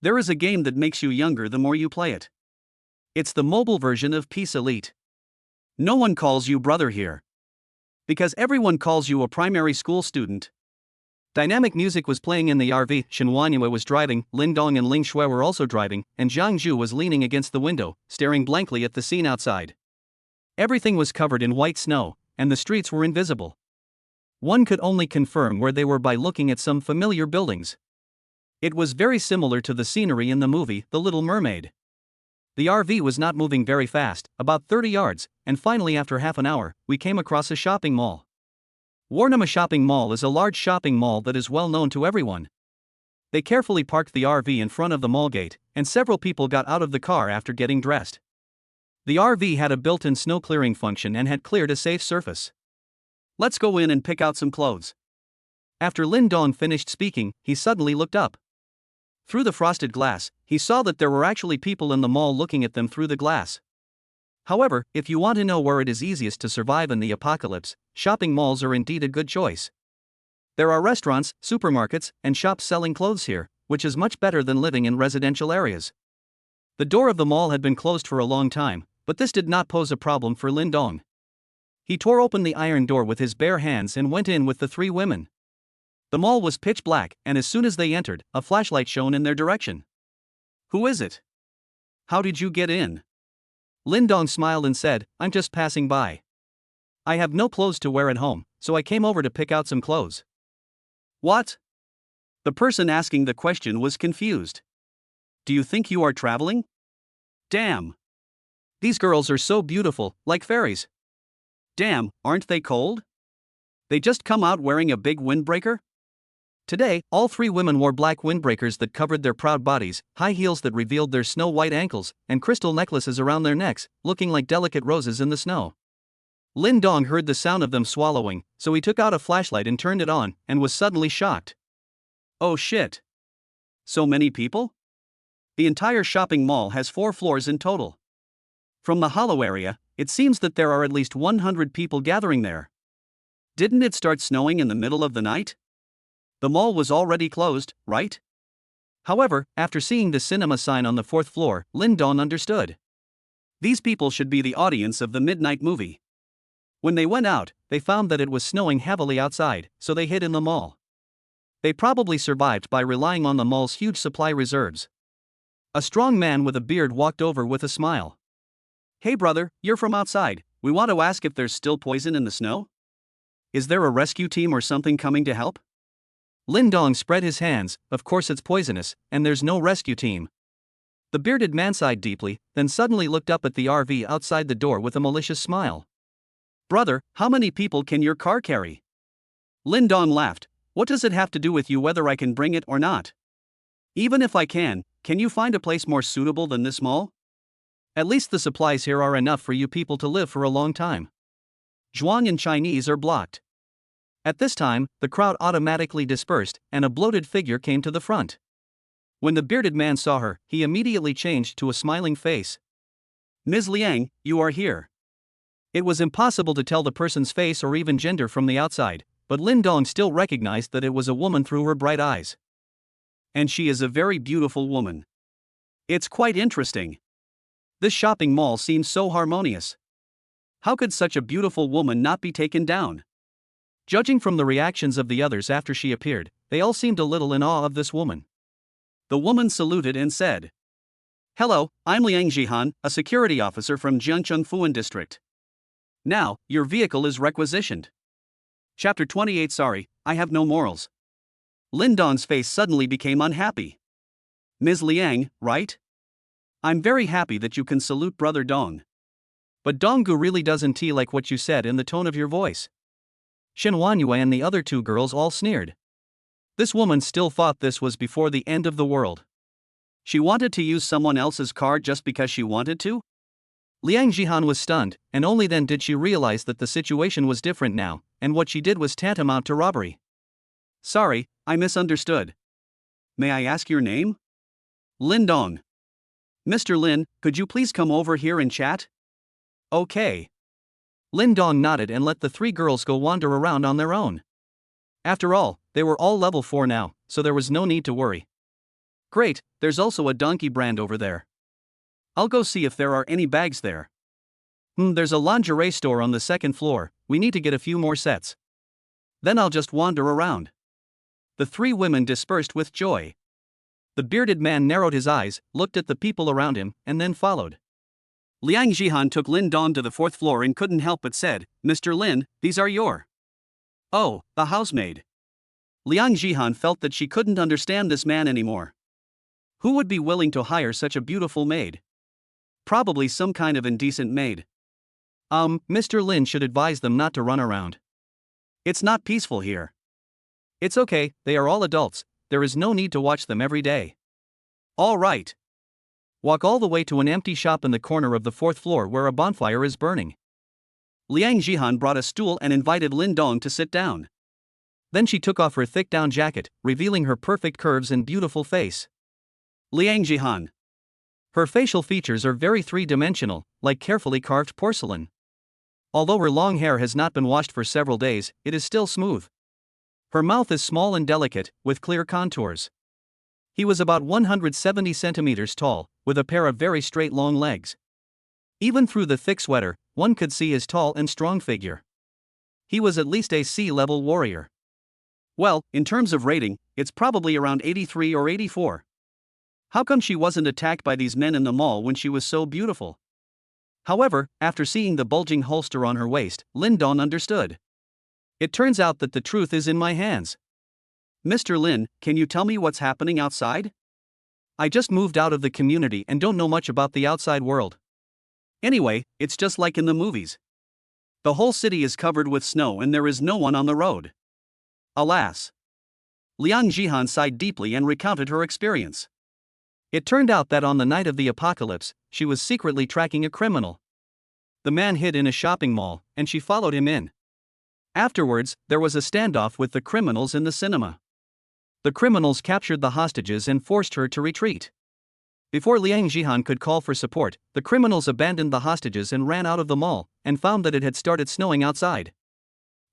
There is a game that makes you younger the more you play it. It's the mobile version of Peace Elite. No one calls you brother here. Because everyone calls you a primary school student. Dynamic music was playing in the RV, Shen Huanyue was driving, Lin Dong and Ling Shui were also driving, and Zhang Zhu was leaning against the window, staring blankly at the scene outside. Everything was covered in white snow, and the streets were invisible. One could only confirm where they were by looking at some familiar buildings. It was very similar to the scenery in the movie The Little Mermaid. The RV was not moving very fast, about 30 yards, and finally after half an hour, we came across a shopping mall. Warnama Shopping Mall is a large shopping mall that is well known to everyone. They carefully parked the RV in front of the mall gate, and several people got out of the car after getting dressed. The RV had a built-in snow clearing function and had cleared a safe surface. Let's go in and pick out some clothes. After Lin Dong finished speaking, he suddenly looked up. Through the frosted glass, he saw that there were actually people in the mall looking at them through the glass. However, if you want to know where it is easiest to survive in the apocalypse, shopping malls are indeed a good choice. There are restaurants, supermarkets, and shops selling clothes here, which is much better than living in residential areas. The door of the mall had been closed for a long time, but this did not pose a problem for Lin Dong. He tore open the iron door with his bare hands and went in with the three women. The mall was pitch black, and as soon as they entered, a flashlight shone in their direction. "Who is it? How did you get in?" Lin Dong smiled and said, "I'm just passing by. I have no clothes to wear at home, so I came over to pick out some clothes." "What?" The person asking the question was confused. "Do you think you are traveling? Damn. These girls are so beautiful, like fairies. Damn, aren't they cold? They just come out wearing a big windbreaker?" Today, all three women wore black windbreakers that covered their proud bodies, high heels that revealed their snow-white ankles, and crystal necklaces around their necks, looking like delicate roses in the snow. Lin Dong heard the sound of them swallowing, so he took out a flashlight and turned it on, and was suddenly shocked. "Oh shit. So many people? The entire shopping mall has 4 floors in total. From the hollow area, it seems that there are at least 100 people gathering there. Didn't it start snowing in the middle of the night? The mall was already closed, right?" However, after seeing the cinema sign on the 4th floor, Lin Dong understood. These people should be the audience of the midnight movie. When they went out, they found that it was snowing heavily outside, so they hid in the mall. They probably survived by relying on the mall's huge supply reserves. A strong man with a beard walked over with a smile. "Hey brother, you're from outside. We want to ask if there's still poison in the snow? Is there a rescue team or something coming to help?" Lin Dong spread his hands. "Of course it's poisonous, and there's no rescue team." The bearded man sighed deeply, then suddenly looked up at the RV outside the door with a malicious smile. "Brother, how many people can your car carry?" Lin Dong laughed. "What does it have to do with you whether I can bring it or not? Even if I can you find a place more suitable than this mall? At least the supplies here are enough for you people to live for a long time. Zhuang and Chinese are blocked." At this time, the crowd automatically dispersed, and a bloated figure came to the front. When the bearded man saw her, he immediately changed to a smiling face. "Ms. Liang, you are here." It was impossible to tell the person's face or even gender from the outside, but Lin Dong still recognized that it was a woman through her bright eyes. And she is a very beautiful woman. It's quite interesting. This shopping mall seems so harmonious. How could such a beautiful woman not be taken down? Judging from the reactions of the others after she appeared, they all seemed a little in awe of this woman. The woman saluted and said, "Hello, I'm Liang Jihan, a security officer from Jiangcheng Fuan District. Now, your vehicle is requisitioned." Chapter 28. Sorry, I have no morals. Lin Dong's face suddenly became unhappy. "Ms. Liang, right? I'm very happy that you can salute Brother Dong. But Donggu really doesn't like what you said in the tone of your voice." Shen Wanyue and the other 2 girls all sneered. This woman still thought this was before the end of the world. She wanted to use someone else's car just because she wanted to? Liang Jihan was stunned, and only then did she realize that the situation was different now, and what she did was tantamount to robbery. "Sorry, I misunderstood. May I ask your name?" "Lin Dong." "Mr. Lin, could you please come over here and chat?" "Okay." Lin Dong nodded and let the 3 girls go wander around on their own. After all, they were all level 4 now, so there was no need to worry. "Great, there's also a donkey brand over there. I'll go see if there are any bags there. There's a lingerie store on the 2nd floor, we need to get a few more sets. Then I'll just wander around." The 3 women dispersed with joy. The bearded man narrowed his eyes, looked at the people around him, and then followed. Liang Jihan took Lin Dong to the 4th floor and couldn't help but said, "Mr. Lin, these are your..." "Oh, the housemaid." Liang Jihan felt that she couldn't understand this man anymore. Who would be willing to hire such a beautiful maid? Probably some kind of indecent maid. Mr. Lin should advise them not to run around. It's not peaceful here. It's okay, they are all adults, there is no need to watch them every day. All right. Walk all the way to an empty shop in the corner of the 4th floor where a bonfire is burning. Liang Jihan brought a stool and invited Lin Dong to sit down. Then she took off her thick down jacket, revealing her perfect curves and beautiful face. Liang Jihan. Her facial features are very three-dimensional, like carefully carved porcelain. Although her long hair has not been washed for several days, it is still smooth. Her mouth is small and delicate, with clear contours. He was about 170 centimeters tall, with a pair of very straight long legs. Even through the thick sweater, one could see his tall and strong figure. He was at least a C-level warrior. Well, in terms of rating, it's probably around 83 or 84. How come she wasn't attacked by these men in the mall when she was so beautiful? However, after seeing the bulging holster on her waist, Lin Dong understood. It turns out that the truth is in my hands. Mr. Lin, can you tell me what's happening outside? I just moved out of the community and don't know much about the outside world. Anyway, it's just like in the movies. The whole city is covered with snow and there is no one on the road. Alas. Liang Jihan sighed deeply and recounted her experience. It turned out that on the night of the apocalypse, she was secretly tracking a criminal. The man hid in a shopping mall, and she followed him in. Afterwards, there was a standoff with the criminals in the cinema. The criminals captured the hostages and forced her to retreat. Before Liang Jihan could call for support, the criminals abandoned the hostages and ran out of the mall, and found that it had started snowing outside.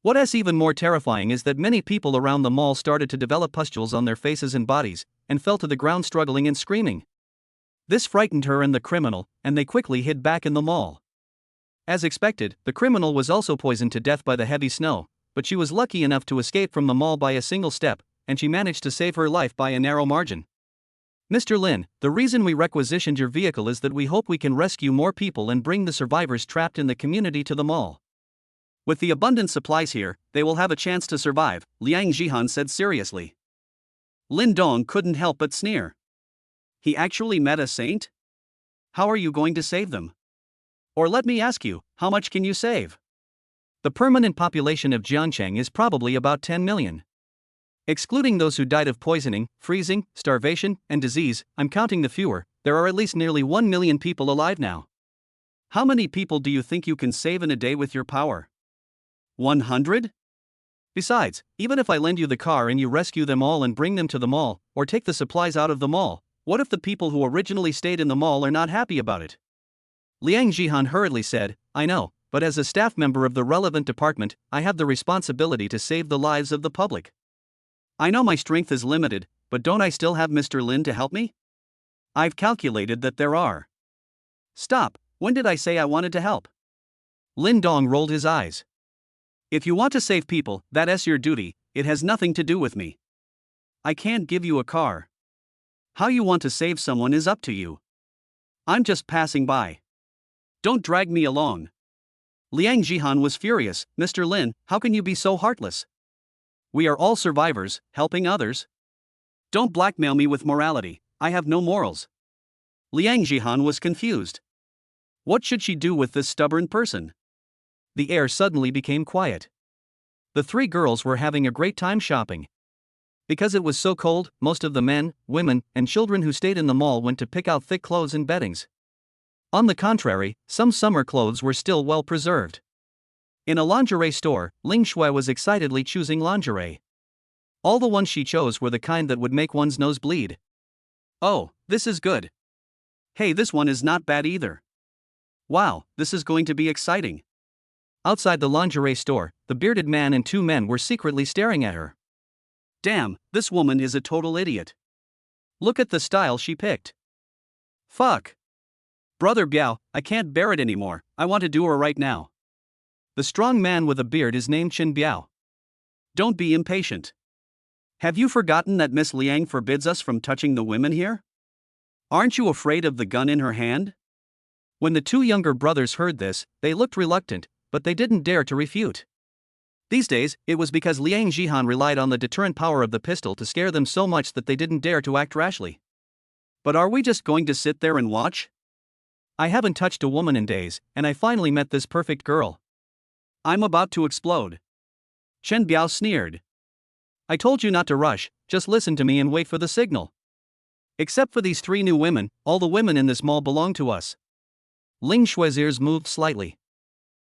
What is even more terrifying is that many people around the mall started to develop pustules on their faces and bodies, and fell to the ground struggling and screaming. This frightened her and the criminal, and they quickly hid back in the mall. As expected, the criminal was also poisoned to death by the heavy snow, but she was lucky enough to escape from the mall by a single step, and she managed to save her life by a narrow margin. Mr. Lin, the reason we requisitioned your vehicle is that we hope we can rescue more people and bring the survivors trapped in the community to the mall. With the abundant supplies here, they will have a chance to survive, Liang Jihan said seriously. Lin Dong couldn't help but sneer. He actually met a saint? How are you going to save them? Or let me ask you, how much can you save? The permanent population of Jiangcheng is probably about 10 million. Excluding those who died of poisoning, freezing, starvation, and disease, I'm counting the fewer, there are at least nearly 1 million people alive now. How many people do you think you can save in a day with your power? 100? Besides, even if I lend you the car and you rescue them all and bring them to the mall, or take the supplies out of the mall, what if the people who originally stayed in the mall are not happy about it? Liang Jihan hurriedly said, I know, but as a staff member of the relevant department, I have the responsibility to save the lives of the public. I know my strength is limited, but don't I still have Mr. Lin to help me? I've calculated that there are. Stop, when did I say I wanted to help? Lin Dong rolled his eyes. If you want to save people, that's your duty, it has nothing to do with me. I can't give you a car. How you want to save someone is up to you. I'm just passing by. Don't drag me along. Liang Jihan was furious. Mr. Lin, how can you be so heartless? We are all survivors, helping others. Don't blackmail me with morality, I have no morals. Liang Jihan was confused. What should she do with this stubborn person? The air suddenly became quiet. The three girls were having a great time shopping. Because it was so cold, most of the men, women, and children who stayed in the mall went to pick out thick clothes and beddings. On the contrary, some summer clothes were still well preserved. In a lingerie store, Ling Shui was excitedly choosing lingerie. All the ones she chose were the kind that would make one's nose bleed. Oh, this is good. Hey, this one is not bad either. Wow, this is going to be exciting. Outside the lingerie store, the bearded man and two men were secretly staring at her. Damn, this woman is a total idiot. Look at the style she picked. Fuck. Brother Biao, I can't bear it anymore, I want to do her right now. The strong man with a beard is named Qin Biao. Don't be impatient. Have you forgotten that Miss Liang forbids us from touching the women here? Aren't you afraid of the gun in her hand? When the two younger brothers heard this, they looked reluctant, but they didn't dare to refute. These days, it was because Liang Jihan relied on the deterrent power of the pistol to scare them so much that they didn't dare to act rashly. But are we just going to sit there and watch? I haven't touched a woman in days, and I finally met this perfect girl. I'm about to explode. Chen Biao sneered. I told you not to rush, just listen to me and wait for the signal. Except for these three new women, all the women in this mall belong to us. Ling Shui's ears moved slightly.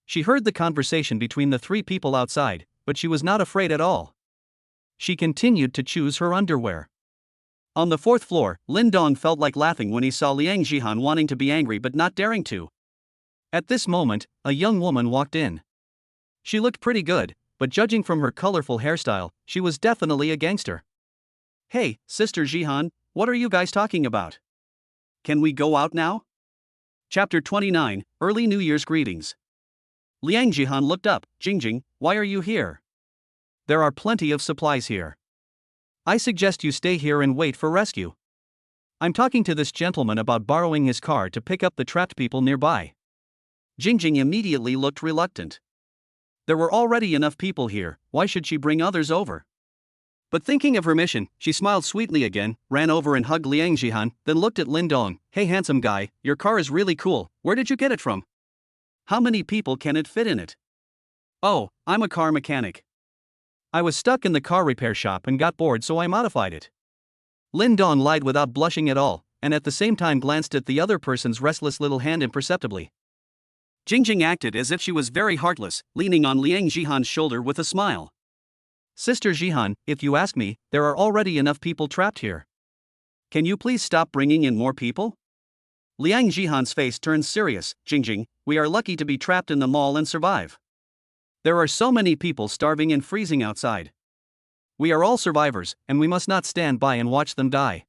She heard the conversation between the three people outside, but she was not afraid at all. She continued to choose her underwear. On the fourth floor, Lin Dong felt like laughing when he saw Liang Jihan wanting to be angry but not daring to. At this moment, a young woman walked in. She looked pretty good, but judging from her colorful hairstyle, she was definitely a gangster. Hey, Sister Jihan, what are you guys talking about? Can we go out now? Chapter 29, Early New Year's Greetings. Liang Jihan looked up. Jingjing, why are you here? There are plenty of supplies here. I suggest you stay here and wait for rescue. I'm talking to this gentleman about borrowing his car to pick up the trapped people nearby. Jingjing immediately looked reluctant. There were already enough people here, why should she bring others over? But thinking of her mission, she smiled sweetly again, ran over and hugged Liang Jihan, then looked at Lin Dong. Hey handsome guy, your car is really cool, where did you get it from? How many people can it fit in it? Oh, I'm a car mechanic. I was stuck in the car repair shop and got bored so I modified it. Lin Dong lied without blushing at all, and at the same time glanced at the other person's restless little hand imperceptibly. Jingjing acted as if she was very heartless, leaning on Liang Jihan's shoulder with a smile. Sister Jihan, if you ask me, there are already enough people trapped here. Can you please stop bringing in more people? Liang Jihan's face turned serious. Jingjing, we are lucky to be trapped in the mall and survive. There are so many people starving and freezing outside. We are all survivors, and we must not stand by and watch them die.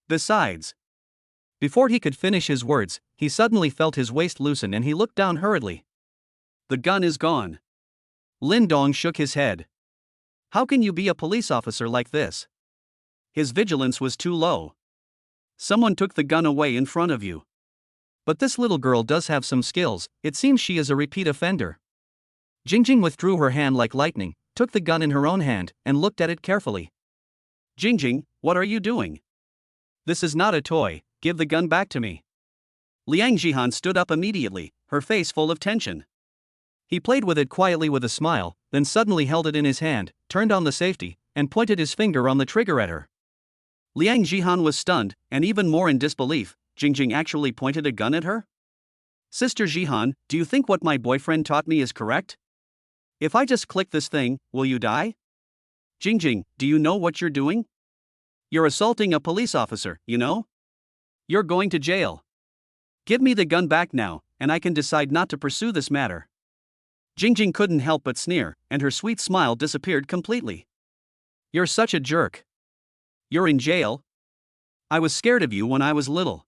Besides. Before he could finish his words, he suddenly felt his waist loosen and he looked down hurriedly. The gun is gone. Lin Dong shook his head. How can you be a police officer like this? His vigilance was too low. Someone took the gun away in front of you. But this little girl does have some skills, it seems she is a repeat offender. Jingjing withdrew her hand like lightning, took the gun in her own hand, and looked at it carefully. Jingjing, what are you doing? This is not a toy, give the gun back to me. Liang Jihan stood up immediately, her face full of tension. He played with it quietly with a smile, then suddenly held it in his hand, turned on the safety, and pointed his finger on the trigger at her. Liang Jihan was stunned, and even more in disbelief. Jingjing actually pointed a gun at her? Sister Jihan, do you think what my boyfriend taught me is correct? If I just click this thing, will you die? Jingjing, do you know what you're doing? You're assaulting a police officer, you know? You're going to jail. Give me the gun back now, and I can decide not to pursue this matter. Jingjing couldn't help but sneer, and her sweet smile disappeared completely. You're such a jerk. You're in jail? I was scared of you when I was little.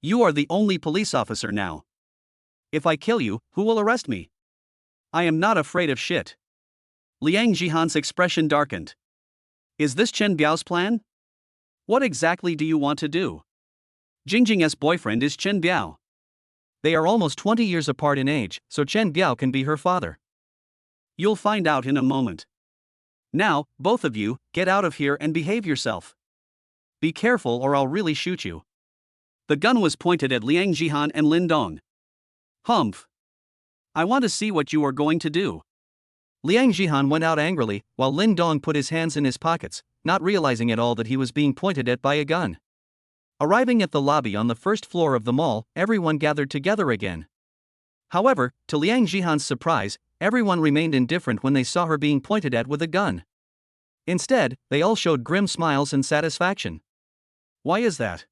You are the only police officer now. If I kill you, who will arrest me? I am not afraid of shit. Liang Jihan's expression darkened. Is this Chen Biao's plan? What exactly do you want to do? Jingjing's boyfriend is Chen Biao. They are almost 20 years apart in age, so Chen Biao can be her father. You'll find out in a moment. Now, both of you, get out of here and behave yourself. Be careful or I'll really shoot you. The gun was pointed at Liang Jihan and Lin Dong. Humph. I want to see what you are going to do. Liang Jihan went out angrily, while Lin Dong put his hands in his pockets, not realizing at all that he was being pointed at by a gun. Arriving at the lobby on the first floor of the mall, everyone gathered together again. However, to Liang Jihan's surprise, everyone remained indifferent when they saw her being pointed at with a gun. Instead, they all showed grim smiles and satisfaction. Why is that?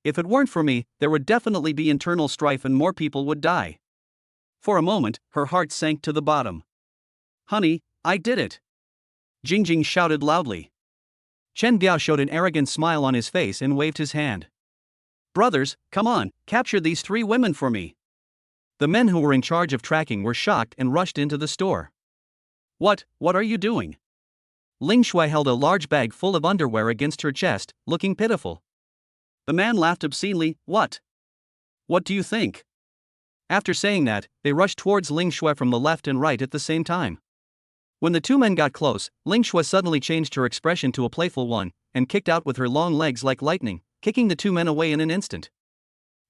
If it weren't for me, there would definitely be internal strife and more people would die. For a moment, her heart sank to the bottom. Honey, I did it! Jingjing shouted loudly. Chen Biao showed an arrogant smile on his face and waved his hand. Brothers, come on, capture these 3 women for me. The men who were in charge of tracking were shocked and rushed into the store. What are you doing? Ling Shui held a large bag full of underwear against her chest, looking pitiful. The man laughed obscenely. What do you think? After saying that, they rushed towards Ling Shui from the left and right at the same time. When the 2 men got close, Ling Shui suddenly changed her expression to a playful one, and kicked out with her long legs like lightning, kicking the 2 men away in an instant.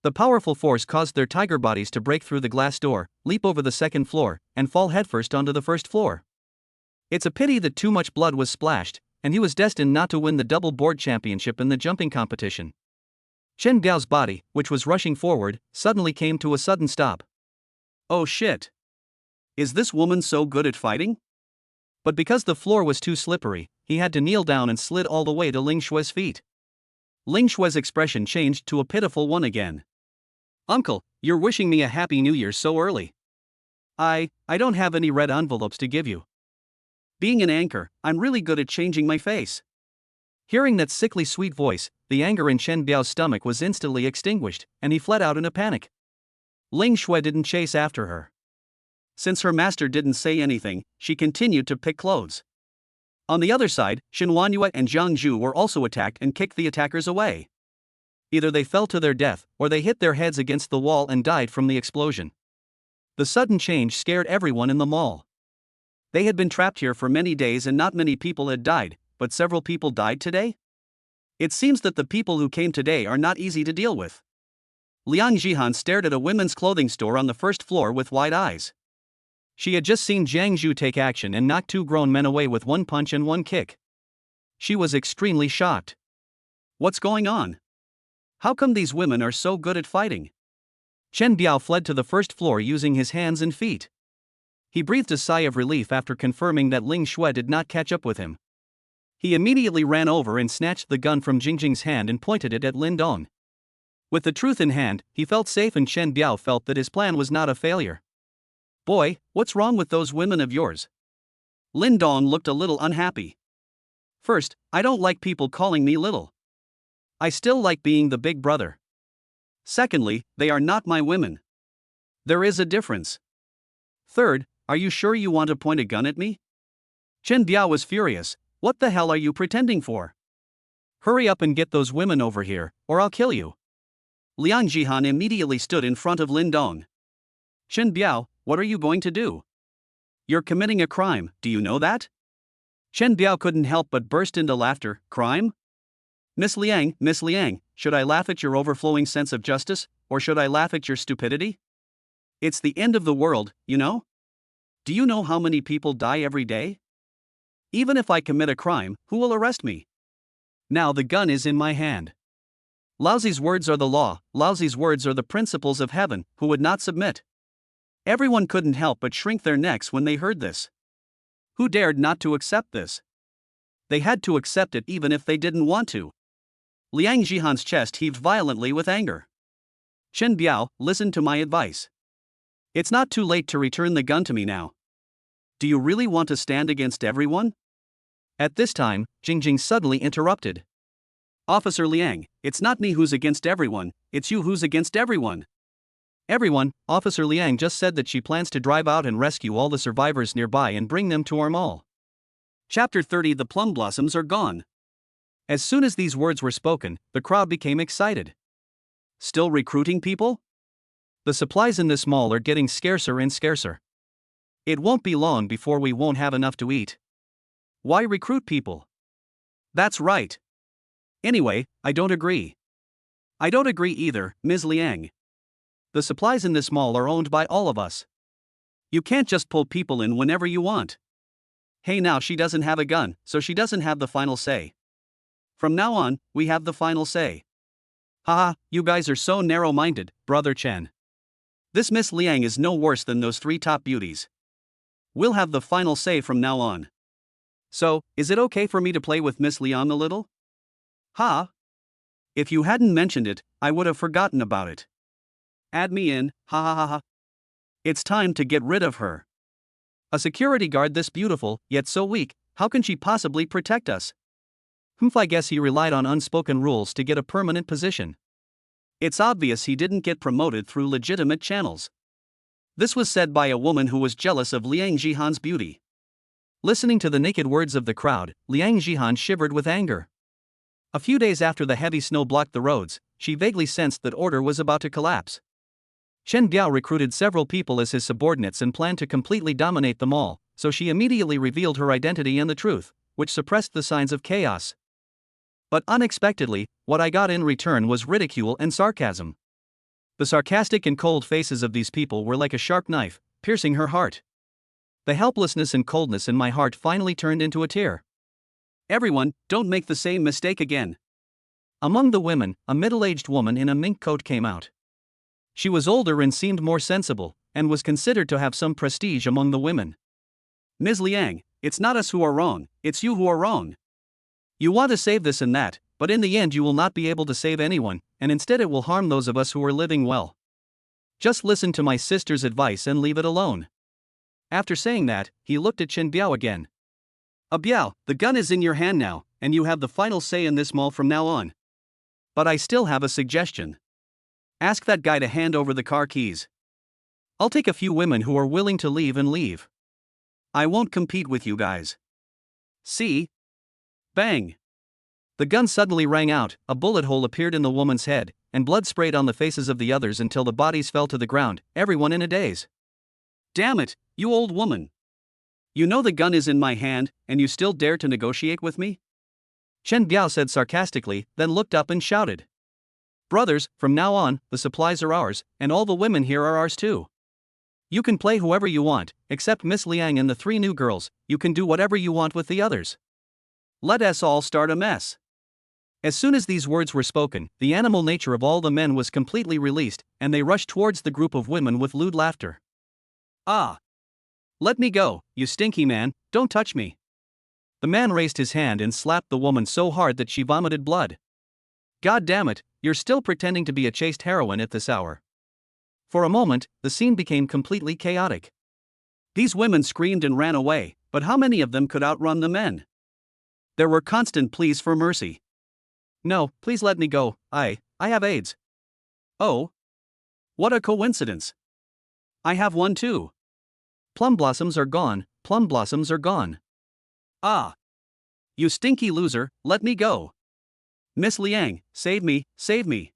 The powerful force caused their tiger bodies to break through the glass door, leap over the second floor, and fall headfirst onto the first floor. It's a pity that too much blood was splashed, and he was destined not to win the double board championship in the jumping competition. Chen Biao's body, which was rushing forward, suddenly came to a sudden stop. Oh shit! Is this woman so good at fighting? But because the floor was too slippery, he had to kneel down and slid all the way to Ling Shue's feet. Ling Shue's expression changed to a pitiful one again. "Uncle, you're wishing me a Happy New Year so early. I don't have any red envelopes to give you. Being an anchor, I'm really good at changing my face." Hearing that sickly sweet voice, the anger in Chen Biao's stomach was instantly extinguished, and he fled out in a panic. Ling Shui didn't chase after her. Since her master didn't say anything, she continued to pick clothes. On the other side, Xin Huanyue and Jiang Zhu were also attacked and kicked the attackers away. Either they fell to their death, or they hit their heads against the wall and died from the explosion. The sudden change scared everyone in the mall. They had been trapped here for many days and not many people had died, but several people died today? It seems that the people who came today are not easy to deal with. Liang Jihan stared at a women's clothing store on the first floor with wide eyes. She had just seen Jiang Zhu take action and knock two grown men away with one punch and one kick. She was extremely shocked. What's going on? How come these women are so good at fighting? Chen Biao fled to the first floor using his hands and feet. He breathed a sigh of relief after confirming that Ling Shui did not catch up with him. He immediately ran over and snatched the gun from Jingjing's hand and pointed it at Lin Dong. With the truth in hand, he felt safe and Chen Biao felt that his plan was not a failure. "Boy, what's wrong with those women of yours?" Lin Dong looked a little unhappy. "First, I don't like people calling me little. I still like being the big brother. Secondly, they are not my women. There is a difference. Third, are you sure you want to point a gun at me?" Chen Biao was furious. "What the hell are you pretending for? Hurry up and get those women over here, or I'll kill you." Liang Jihan immediately stood in front of Lin Dong. "Chen Biao, what are you going to do? You're committing a crime, do you know that?" Chen Biao couldn't help but burst into laughter. "Crime? Miss Liang, should I laugh at your overflowing sense of justice, or should I laugh at your stupidity? It's the end of the world, you know? Do you know how many people die every day? Even if I commit a crime, who will arrest me? Now the gun is in my hand. Laozi's words are the law, Laozi's words are the principles of heaven, who would not submit?" Everyone couldn't help but shrink their necks when they heard this. Who dared not to accept this? They had to accept it even if they didn't want to. Liang Jihan's chest heaved violently with anger. "Chen Biao, listen to my advice. It's not too late to return the gun to me now. Do you really want to stand against everyone?" At this time, Jingjing suddenly interrupted. "Officer Liang, it's not me who's against everyone, it's you who's against everyone." "Everyone," Officer Liang just said that she plans to drive out and rescue all the survivors nearby and bring them to our mall. Chapter 30. The plum blossoms are gone. As soon as these words were spoken, the crowd became excited. Still recruiting people? The supplies in this mall are getting scarcer and scarcer. It won't be long before we won't have enough to eat. Why recruit people? That's right. Anyway, I don't agree. I don't agree either, Ms. Liang. The supplies in this mall are owned by all of us. You can't just pull people in whenever you want. Hey, now she doesn't have a gun, so she doesn't have the final say. From now on, we have the final say. Haha, you guys are so narrow-minded, Brother Chen. This Miss Liang is no worse than those three top beauties. We'll have the final say from now on. So, is it okay for me to play with Miss Liang a little? Ha! If you hadn't mentioned it, I would have forgotten about it. Add me in, ha ha ha ha. It's time to get rid of her. A security guard this beautiful, yet so weak, how can she possibly protect us? I guess he relied on unspoken rules to get a permanent position. It's obvious he didn't get promoted through legitimate channels. This was said by a woman who was jealous of Liang Jihan's beauty. Listening to the naked words of the crowd, Liang Jihan shivered with anger. A few days after the heavy snow blocked the roads, she vaguely sensed that order was about to collapse. Chen Biao recruited several people as his subordinates and planned to completely dominate them all, so she immediately revealed her identity and the truth, which suppressed the signs of chaos. But unexpectedly, what I got in return was ridicule and sarcasm. The sarcastic and cold faces of these people were like a sharp knife, piercing her heart. The helplessness and coldness in my heart finally turned into a tear. Everyone, don't make the same mistake again. Among the women, a middle-aged woman in a mink coat came out. She was older and seemed more sensible, and was considered to have some prestige among the women. Ms. Liang, it's not us who are wrong, it's you who are wrong. You want to save this and that, but in the end you will not be able to save anyone, and instead it will harm those of us who are living well. Just listen to my sister's advice and leave it alone." After saying that, he looked at Chen Biao again. Biao, the gun is in your hand now, and you have the final say in this mall from now on. But I still have a suggestion. Ask that guy to hand over the car keys. I'll take a few women who are willing to leave and leave. I won't compete with you guys. See? Bang! The gun suddenly rang out, a bullet hole appeared in the woman's head, and blood sprayed on the faces of the others until the bodies fell to the ground, everyone in a daze. Damn it, you old woman! You know the gun is in my hand, and you still dare to negotiate with me? Chen Biao said sarcastically, then looked up and shouted. Brothers, from now on, the supplies are ours, and all the women here are ours too. You can play whoever you want, except Miss Liang and the 3 new girls, you can do whatever you want with the others. Let us all start a mess. As soon as these words were spoken, the animal nature of all the men was completely released, and they rushed towards the group of women with lewd laughter. Ah! Let me go, you stinky man, don't touch me. The man raised his hand and slapped the woman so hard that she vomited blood. God damn it, you're still pretending to be a chaste heroine at this hour. For a moment, the scene became completely chaotic. These women screamed and ran away, but how many of them could outrun the men? There were constant pleas for mercy. No, please let me go, I have AIDS. Oh? What a coincidence. I have one too. Plum blossoms are gone, plum blossoms are gone. Ah! You stinky loser, let me go. Miss Liang, save me, save me.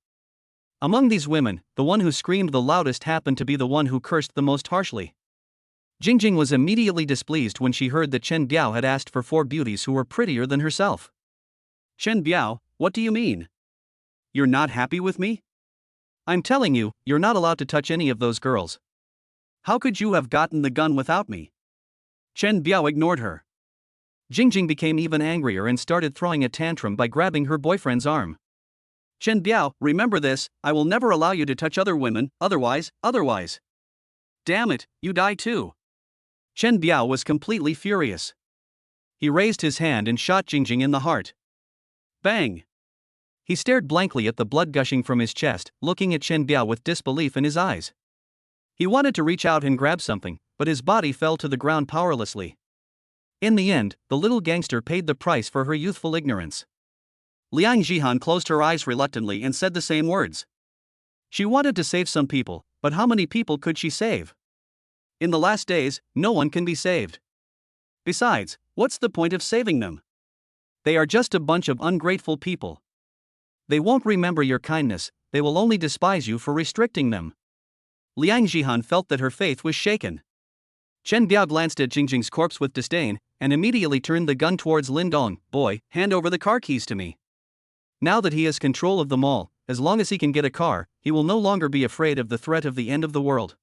Among these women, the one who screamed the loudest happened to be the one who cursed the most harshly. Jingjing was immediately displeased when she heard that Chen Biao had asked for 4 beauties who were prettier than herself. Chen Biao, what do you mean? You're not happy with me? I'm telling you, you're not allowed to touch any of those girls. How could you have gotten the gun without me? Chen Biao ignored her. Jingjing became even angrier and started throwing a tantrum by grabbing her boyfriend's arm. Chen Biao, remember this, I will never allow you to touch other women, otherwise. Damn it, you die too. Chen Biao was completely furious. He raised his hand and shot Jingjing in the heart. Bang! He stared blankly at the blood gushing from his chest, looking at Chen Biao with disbelief in his eyes. He wanted to reach out and grab something, but his body fell to the ground powerlessly. In the end, the little gangster paid the price for her youthful ignorance. Liang Jihan closed her eyes reluctantly and said the same words. She wanted to save some people, but how many people could she save? In the last days, no one can be saved. Besides, what's the point of saving them? They are just a bunch of ungrateful people. They won't remember your kindness, they will only despise you for restricting them. Liang Jihan felt that her faith was shaken. Chen Biao glanced at Jingjing's corpse with disdain, and immediately turned the gun towards Lin Dong. Boy, hand over the car keys to me. Now that he has control of the mall, as long as he can get a car, he will no longer be afraid of the threat of the end of the world.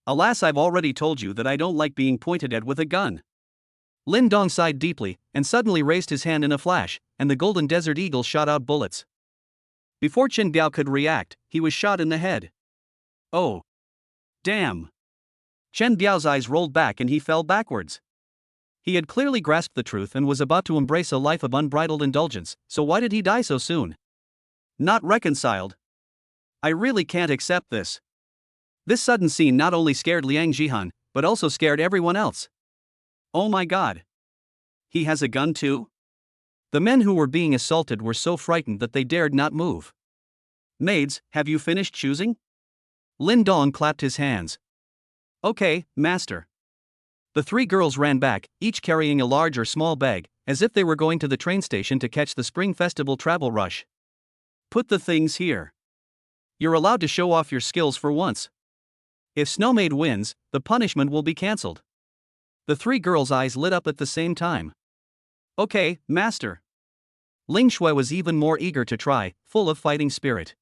Alas, I've already told you that I don't like being pointed at with a gun. Lin Dong sighed deeply, and suddenly raised his hand in a flash, and the golden desert eagle shot out bullets. Before Chen Biao could react, he was shot in the head. Oh! Damn! Chen Biao's eyes rolled back and he fell backwards. He had clearly grasped the truth and was about to embrace a life of unbridled indulgence, so why did he die so soon? Not reconciled. I really can't accept this. This sudden scene not only scared Liang Jihan, but also scared everyone else. Oh my god. He has a gun too? The men who were being assaulted were so frightened that they dared not move. Maids, have you finished choosing? Lin Dong clapped his hands. Okay, master. The 3 girls ran back, each carrying a large or small bag, as if they were going to the train station to catch the Spring Festival travel rush. Put the things here. You're allowed to show off your skills for once. If Snowmaid wins, the punishment will be cancelled. The 3 girls' eyes lit up at the same time. Okay, master. Ling Shui was even more eager to try, full of fighting spirit.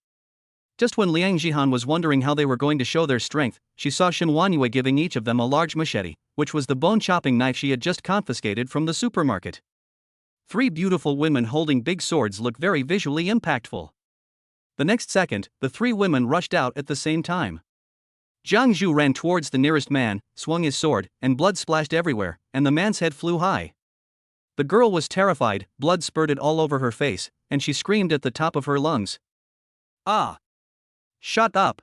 Just when Liang Jihan was wondering how they were going to show their strength, she saw Shen Wanyue giving each of them a large machete, which was the bone-chopping knife she had just confiscated from the supermarket. 3 beautiful women holding big swords looked very visually impactful. The next second, the 3 women rushed out at the same time. Jiang Zhu ran towards the nearest man, swung his sword, and blood splashed everywhere, and the man's head flew high. The girl was terrified, blood spurted all over her face, and she screamed at the top of her lungs. Ah! Shut up!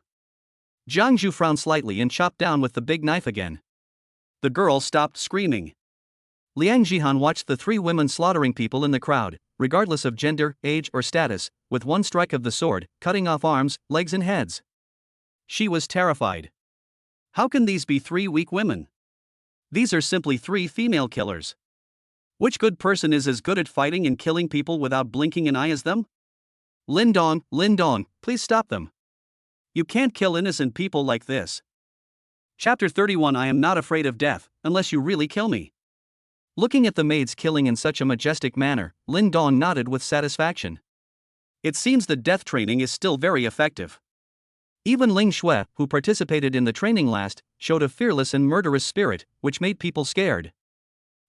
Jiang Zhu frowned slightly and chopped down with the big knife again. The girl stopped screaming. Liang Jihan watched the three women slaughtering people in the crowd, regardless of gender, age, or status, with one strike of the sword, cutting off arms, legs, and heads. She was terrified. How can these be three weak women? These are simply three female killers. Which good person is as good at fighting and killing people without blinking an eye as them? Lin Dong, please stop them. You can't kill innocent people like this. Chapter 31. I am not afraid of death, unless you really kill me. Looking at the maids killing in such a majestic manner, Lin Dong nodded with satisfaction. It seems the death training is still very effective. Even Ling Shui, who participated in the training last, showed a fearless and murderous spirit, which made people scared.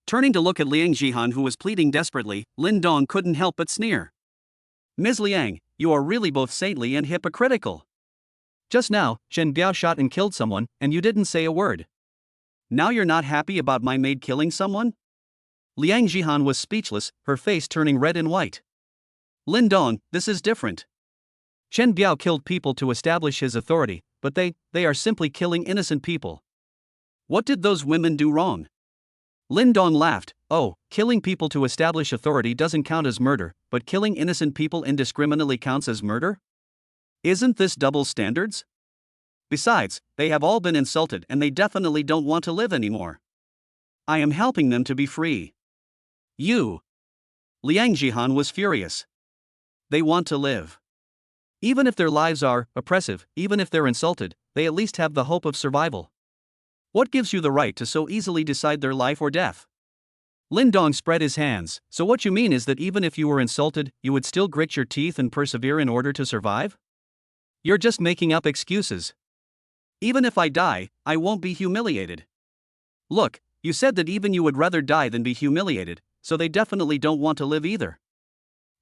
Turning to look at Liang Jihan, who was pleading desperately, Lin Dong couldn't help but sneer. Ms. Liang, you are really both saintly and hypocritical. Just now, Shen Biao shot and killed someone, and you didn't say a word. Now you're not happy about my maid killing someone? Liang Jihan was speechless, her face turning red and white. Lin Dong, this is different. Shen Biao killed people to establish his authority, but they are simply killing innocent people. What did those women do wrong? Lin Dong laughed. Oh, killing people to establish authority doesn't count as murder, but killing innocent people indiscriminately counts as murder? Isn't this double standards? Besides, they have all been insulted and they definitely don't want to live anymore. I am helping them to be free. You. Liang Jihan was furious. They want to live. Even if their lives are oppressive, even if they're insulted, they at least have the hope of survival. What gives you the right to so easily decide their life or death? Lin Dong spread his hands. So what you mean is that even if you were insulted, you would still grit your teeth and persevere in order to survive? You're just making up excuses. Even if I die, I won't be humiliated. Look, you said that even you would rather die than be humiliated, so they definitely don't want to live either.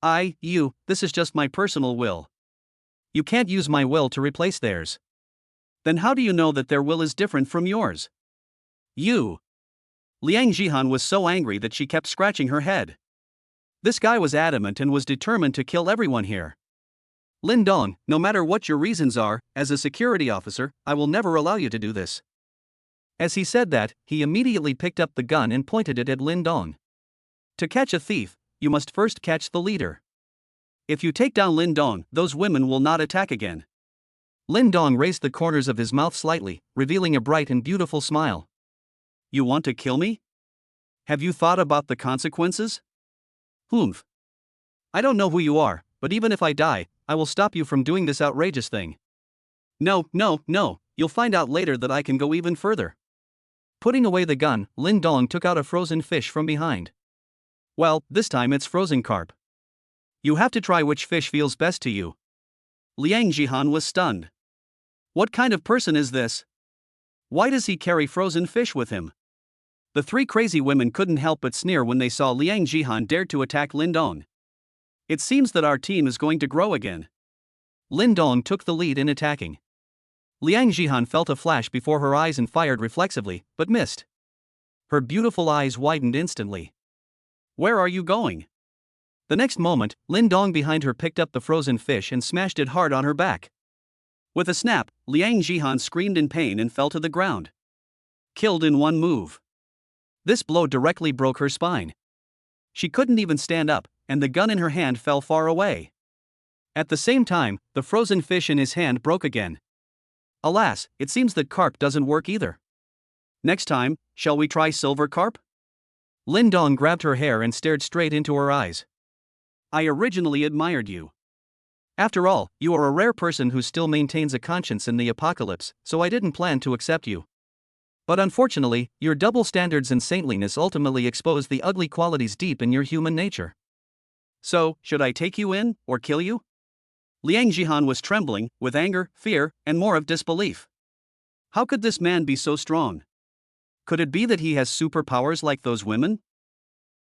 This is just my personal will. You can't use my will to replace theirs. Then how do you know that their will is different from yours? You. Liang Jihan was so angry that she kept scratching her head. This guy was adamant and was determined to kill everyone here. Lin Dong, no matter what your reasons are, as a security officer, I will never allow you to do this. As he said that, he immediately picked up the gun and pointed it at Lin Dong. To catch a thief, you must first catch the leader. If you take down Lin Dong, those women will not attack again. Lin Dong raised the corners of his mouth slightly, revealing a bright and beautiful smile. You want to kill me? Have you thought about the consequences? Humph. I don't know who you are, but even if I die, I will stop you from doing this outrageous thing. No, you'll find out later that I can go even further. Putting away the gun, Lin Dong took out a frozen fish from behind. Well, this time it's frozen carp. You have to try which fish feels best to you. Liang Jihan was stunned. What kind of person is this? Why does he carry frozen fish with him? The three crazy women couldn't help but sneer when they saw Liang Jihan dared to attack Lin Dong. It seems that our team is going to grow again. Lin Dong took the lead in attacking. Liang Jihan felt a flash before her eyes and fired reflexively, but missed. Her beautiful eyes widened instantly. Where are you going? The next moment, Lin Dong behind her picked up the frozen fish and smashed it hard on her back. With a snap, Liang Jihan screamed in pain and fell to the ground. Killed in one move. This blow directly broke her spine. She couldn't even stand up, and the gun in her hand fell far away. At the same time, the frozen fish in his hand broke again. Alas, it seems that carp doesn't work either. Next time, shall we try silver carp? Lin Dong grabbed her hair and stared straight into her eyes. I originally admired you. After all, you are a rare person who still maintains a conscience in the apocalypse, so I didn't plan to accept you. But unfortunately, your double standards and saintliness ultimately expose the ugly qualities deep in your human nature. So, should I take you in, or kill you? Liang Jihan was trembling, with anger, fear, and more of disbelief. How could this man be so strong? Could it be that he has superpowers like those women?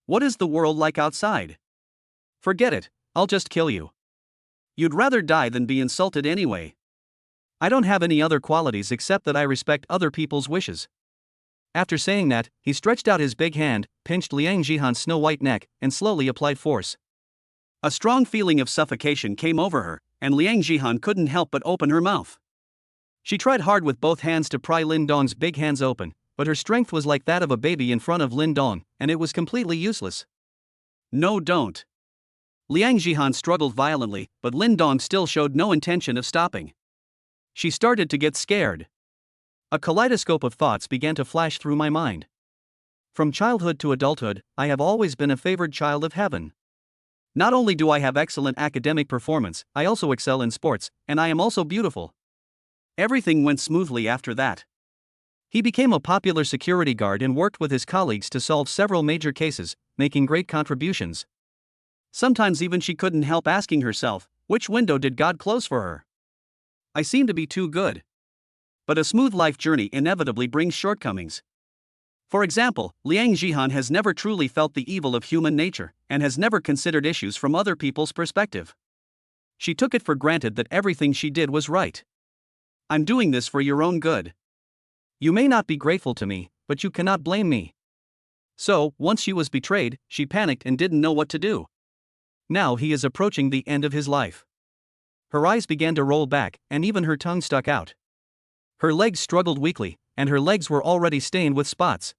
What is the world like outside? Forget it, I'll just kill you. You'd rather die than be insulted anyway. I don't have any other qualities except that I respect other people's wishes. After saying that, he stretched out his big hand, pinched Liang Jihan's snow-white neck, and slowly applied force. A strong feeling of suffocation came over her, and Liang Jihan couldn't help but open her mouth. She tried hard with both hands to pry Lin Dong's big hands open, but her strength was like that of a baby in front of Lin Dong, and it was completely useless. No, don't. Liang Jihan struggled violently, but Lin Dong still showed no intention of stopping. She started to get scared. A kaleidoscope of thoughts began to flash through my mind. From childhood to adulthood, I have always been a favored child of heaven. Not only do I have excellent academic performance, I also excel in sports, and I am also beautiful. Everything went smoothly after that. He became a popular security guard and worked with his colleagues to solve several major cases, making great contributions. Sometimes even she couldn't help asking herself, which window did God close for her? I seem to be too good. But a smooth life journey inevitably brings shortcomings. For example, Liang Jihan has never truly felt the evil of human nature, and has never considered issues from other people's perspective. She took it for granted that everything she did was right. I'm doing this for your own good. You may not be grateful to me, but you cannot blame me. So, once she was betrayed, she panicked and didn't know what to do. Now he is approaching the end of his life. Her eyes began to roll back, and even her tongue stuck out. Her legs struggled weakly, and her legs were already stained with spots.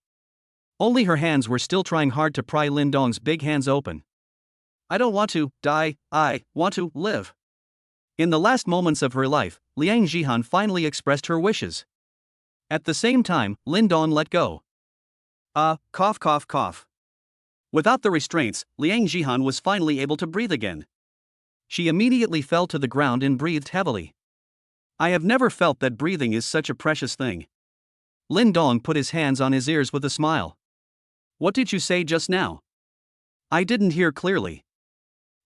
Only her hands were still trying hard to pry Lin Dong's big hands open. I don't want to die, I want to live. In the last moments of her life, Liang Jihan finally expressed her wishes. At the same time, Lin Dong let go. Cough cough cough. Without the restraints, Liang Jihan was finally able to breathe again. She immediately fell to the ground and breathed heavily. I have never felt that breathing is such a precious thing. Lin Dong put his hands on his ears with a smile. What did you say just now? I didn't hear clearly.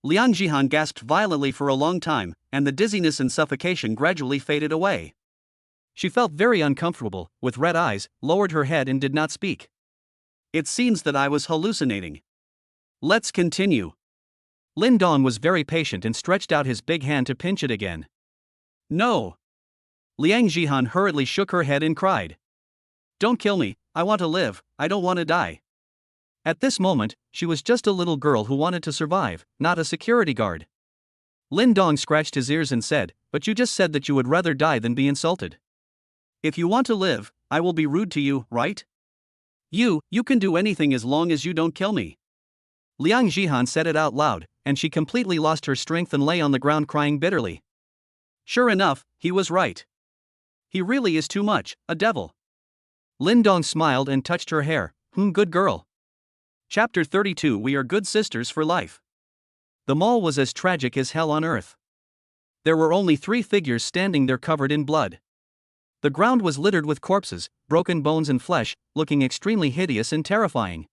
Liang Jihan gasped violently for a long time, and the dizziness and suffocation gradually faded away. She felt very uncomfortable, with red eyes, lowered her head and did not speak. It seems that I was hallucinating. Let's continue. Lin Dong was very patient and stretched out his big hand to pinch it again. No. Liang Jihan hurriedly shook her head and cried. Don't kill me, I want to live, I don't want to die. At this moment, she was just a little girl who wanted to survive, not a security guard. Lin Dong scratched his ears and said, but you just said that you would rather die than be insulted. If you want to live, I will be rude to you, right? You can do anything as long as you don't kill me. Liang Jihan said it out loud, and she completely lost her strength and lay on the ground crying bitterly. Sure enough, he was right. He really is too much, a devil. Lin Dong smiled and touched her hair. Good girl. Chapter 32. We are good sisters for life. The mall was as tragic as hell on earth. There were only 3 figures standing there covered in blood. The ground was littered with corpses, broken bones and flesh, looking extremely hideous and terrifying.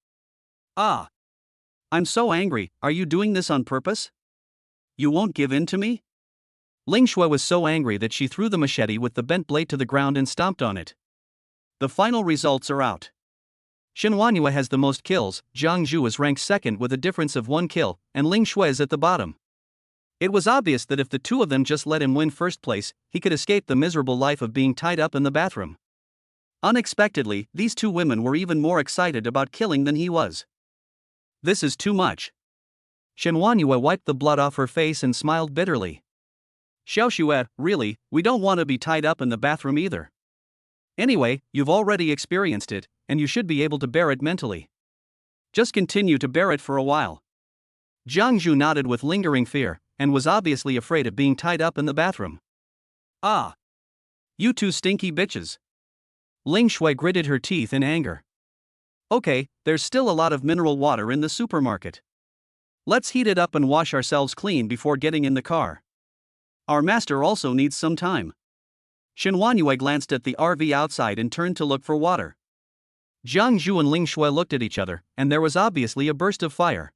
I'm so angry, are you doing this on purpose? You won't give in to me? Ling Shui was so angry that she threw the machete with the bent blade to the ground and stomped on it. The final results are out. Shen Huanyue has the most kills, Jiang Zhu is ranked second with a difference of 1 kill, and Ling Shui is at the bottom. It was obvious that if the two of them just let him win first place, he could escape the miserable life of being tied up in the bathroom. Unexpectedly, these 2 women were even more excited about killing than he was. This is too much. Shen Huanyue wiped the blood off her face and smiled bitterly. Xiao Xue, really, we don't want to be tied up in the bathroom either. Anyway, you've already experienced it, and you should be able to bear it mentally. Just continue to bear it for a while. Jiang Zhu nodded with lingering fear, and was obviously afraid of being tied up in the bathroom. You 2 stinky bitches. Ling Shui gritted her teeth in anger. Okay, there's still a lot of mineral water in the supermarket. Let's heat it up and wash ourselves clean before getting in the car. Our master also needs some time. Shen Huanyue glanced at the RV outside and turned to look for water. Jiang Zhu and Ling Shui looked at each other, and there was obviously a burst of fire.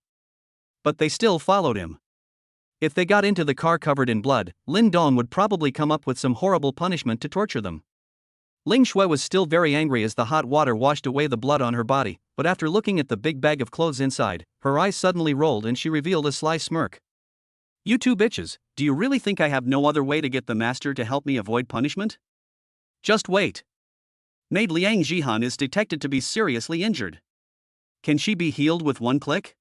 But they still followed him. If they got into the car covered in blood, Lin Dong would probably come up with some horrible punishment to torture them. Ling Shui was still very angry as the hot water washed away the blood on her body, but after looking at the big bag of clothes inside, her eyes suddenly rolled and she revealed a sly smirk. You two bitches, do you really think I have no other way to get the master to help me avoid punishment? Just wait. Maid Liang Jihan is detected to be seriously injured. Can she be healed with one click?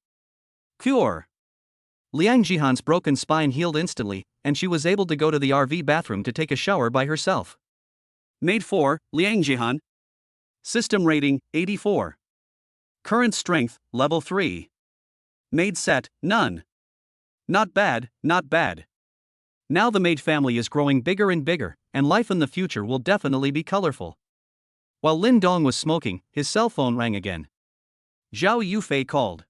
Cure. Liang Jihan's broken spine healed instantly, and she was able to go to the RV bathroom to take a shower by herself. Maid 4, Liang Jihan. System rating, 84. Current strength, level 3. Maid set, none. Not bad, not bad. Now the maid family is growing bigger and bigger, and life in the future will definitely be colorful. While Lin Dong was smoking, his cell phone rang again. Zhao Yufei called.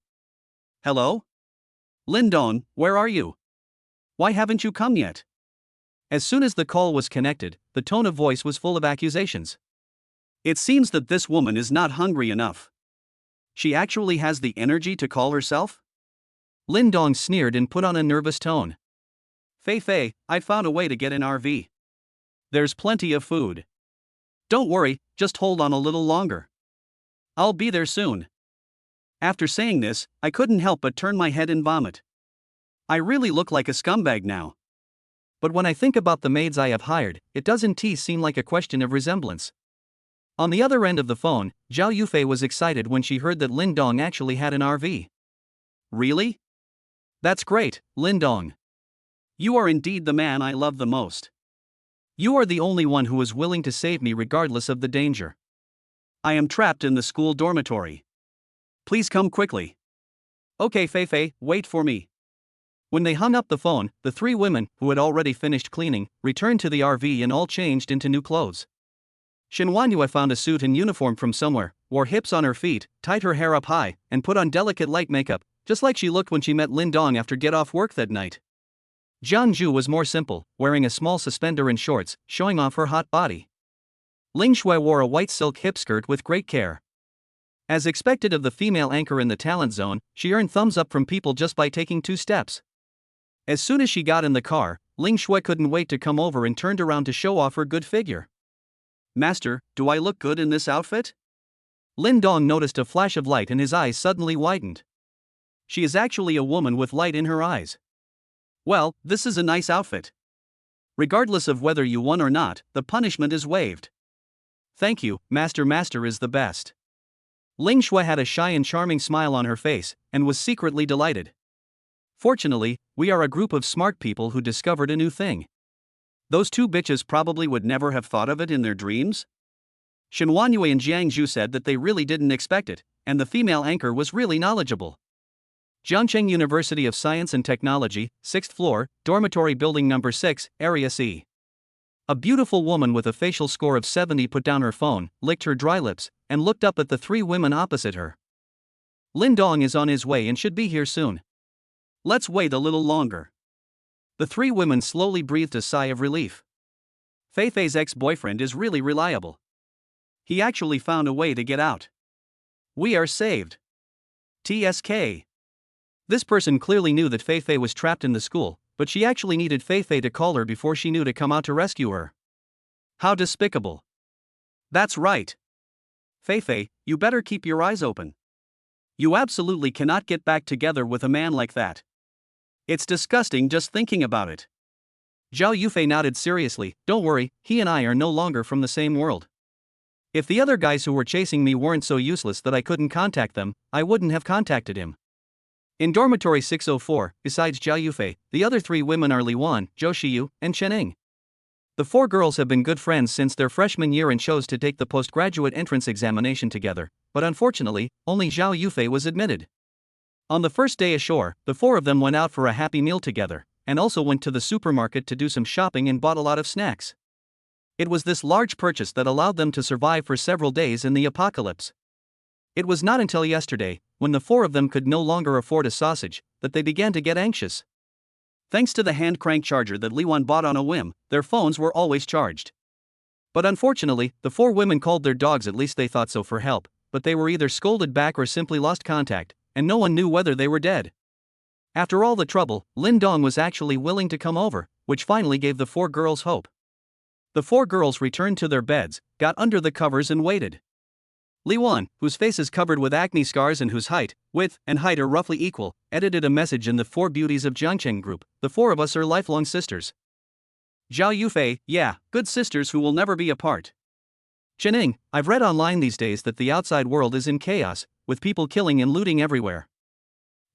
Hello? Lin Dong, where are you? Why haven't you come yet? As soon as the call was connected, the tone of voice was full of accusations. It seems that this woman is not hungry enough. She actually has the energy to call herself? Lin Dong sneered and put on a nervous tone. Fei Fei, I found a way to get an RV. There's plenty of food. Don't worry, just hold on a little longer. I'll be there soon. After saying this, I couldn't help but turn my head and vomit. I really look like a scumbag now. But when I think about the maids I have hired, it doesn't seem like a question of resemblance. On the other end of the phone, Zhao Yufei was excited when she heard that Lin Dong actually had an RV. Really? That's great, Lin Dong. You are indeed the man I love the most. You are the only one who is willing to save me regardless of the danger. I am trapped in the school dormitory. Please come quickly. Okay, Fei Fei, wait for me. When they hung up the phone, the three women, who had already finished cleaning, returned to the RV and all changed into new clothes. Shen Wanyue found a suit and uniform from somewhere, wore hips on her feet, tied her hair up high, and put on delicate light makeup, just like she looked when she met Lin Dong after get off work that night. Jiang Zhu was more simple, wearing a small suspender and shorts, showing off her hot body. Ling Shui wore a white silk hip skirt with great care. As expected of the female anchor in the talent zone, she earned thumbs up from people just by taking 2 steps. As soon as she got in the car, Ling Shui couldn't wait to come over and turned around to show off her good figure. Master, do I look good in this outfit? Lin Dong noticed a flash of light and his eyes suddenly widened. She is actually a woman with light in her eyes. Well, this is a nice outfit. Regardless of whether you won or not, the punishment is waived. Thank you, Master. Master is the best. Ling Shui had a shy and charming smile on her face, and was secretly delighted. Fortunately, we are a group of smart people who discovered a new thing. Those 2 bitches probably would never have thought of it in their dreams. Shen Wanyue and Jiang Zhu said that they really didn't expect it, and the female anchor was really knowledgeable. Jiangcheng University of Science and Technology, 6th floor, dormitory building number 6, area C. A beautiful woman with a facial score of 70 put down her phone, licked her dry lips, and looked up at the 3 women opposite her. Lin Dong is on his way and should be here soon. Let's wait a little longer. The 3 women slowly breathed a sigh of relief. Fei Fei's ex-boyfriend is really reliable. He actually found a way to get out. We are saved. TSK. This person clearly knew that Fei Fei was trapped in the school, but she actually needed Fei Fei to call her before she knew to come out to rescue her. How despicable. That's right. Fei Fei, you better keep your eyes open. You absolutely cannot get back together with a man like that. It's disgusting just thinking about it. Zhao Yufei nodded seriously. Don't worry, he and I are no longer from the same world. If the other guys who were chasing me weren't so useless that I couldn't contact them, I wouldn't have contacted him. In dormitory 604, besides Zhao Yufei, the other 3 women are Li Wan, Zhou Xiyu, and Chen Ning. The 4 girls have been good friends since their freshman year and chose to take the postgraduate entrance examination together, but unfortunately, only Zhao Yufei was admitted. On the first day ashore, the 4 of them went out for a happy meal together, and also went to the supermarket to do some shopping and bought a lot of snacks. It was this large purchase that allowed them to survive for several days in the apocalypse. It was not until yesterday, when the 4 of them could no longer afford a sausage, that they began to get anxious. Thanks to the hand crank charger that Li Wan bought on a whim, their phones were always charged. But unfortunately, the 4 women called their dogs, at least they thought so, for help, but they were either scolded back or simply lost contact, and no one knew whether they were dead. After all the trouble, Lin Dong was actually willing to come over, which finally gave the 4 girls hope. The 4 girls returned to their beds, got under the covers and waited. Li Wan, whose face is covered with acne scars and whose height, width, and height are roughly equal, edited a message in the 4 Beauties of Jiangcheng group. The 4 of us are lifelong sisters. Zhao Yufei, yeah, good sisters who will never be apart. Chening, I've read online these days that the outside world is in chaos, with people killing and looting everywhere.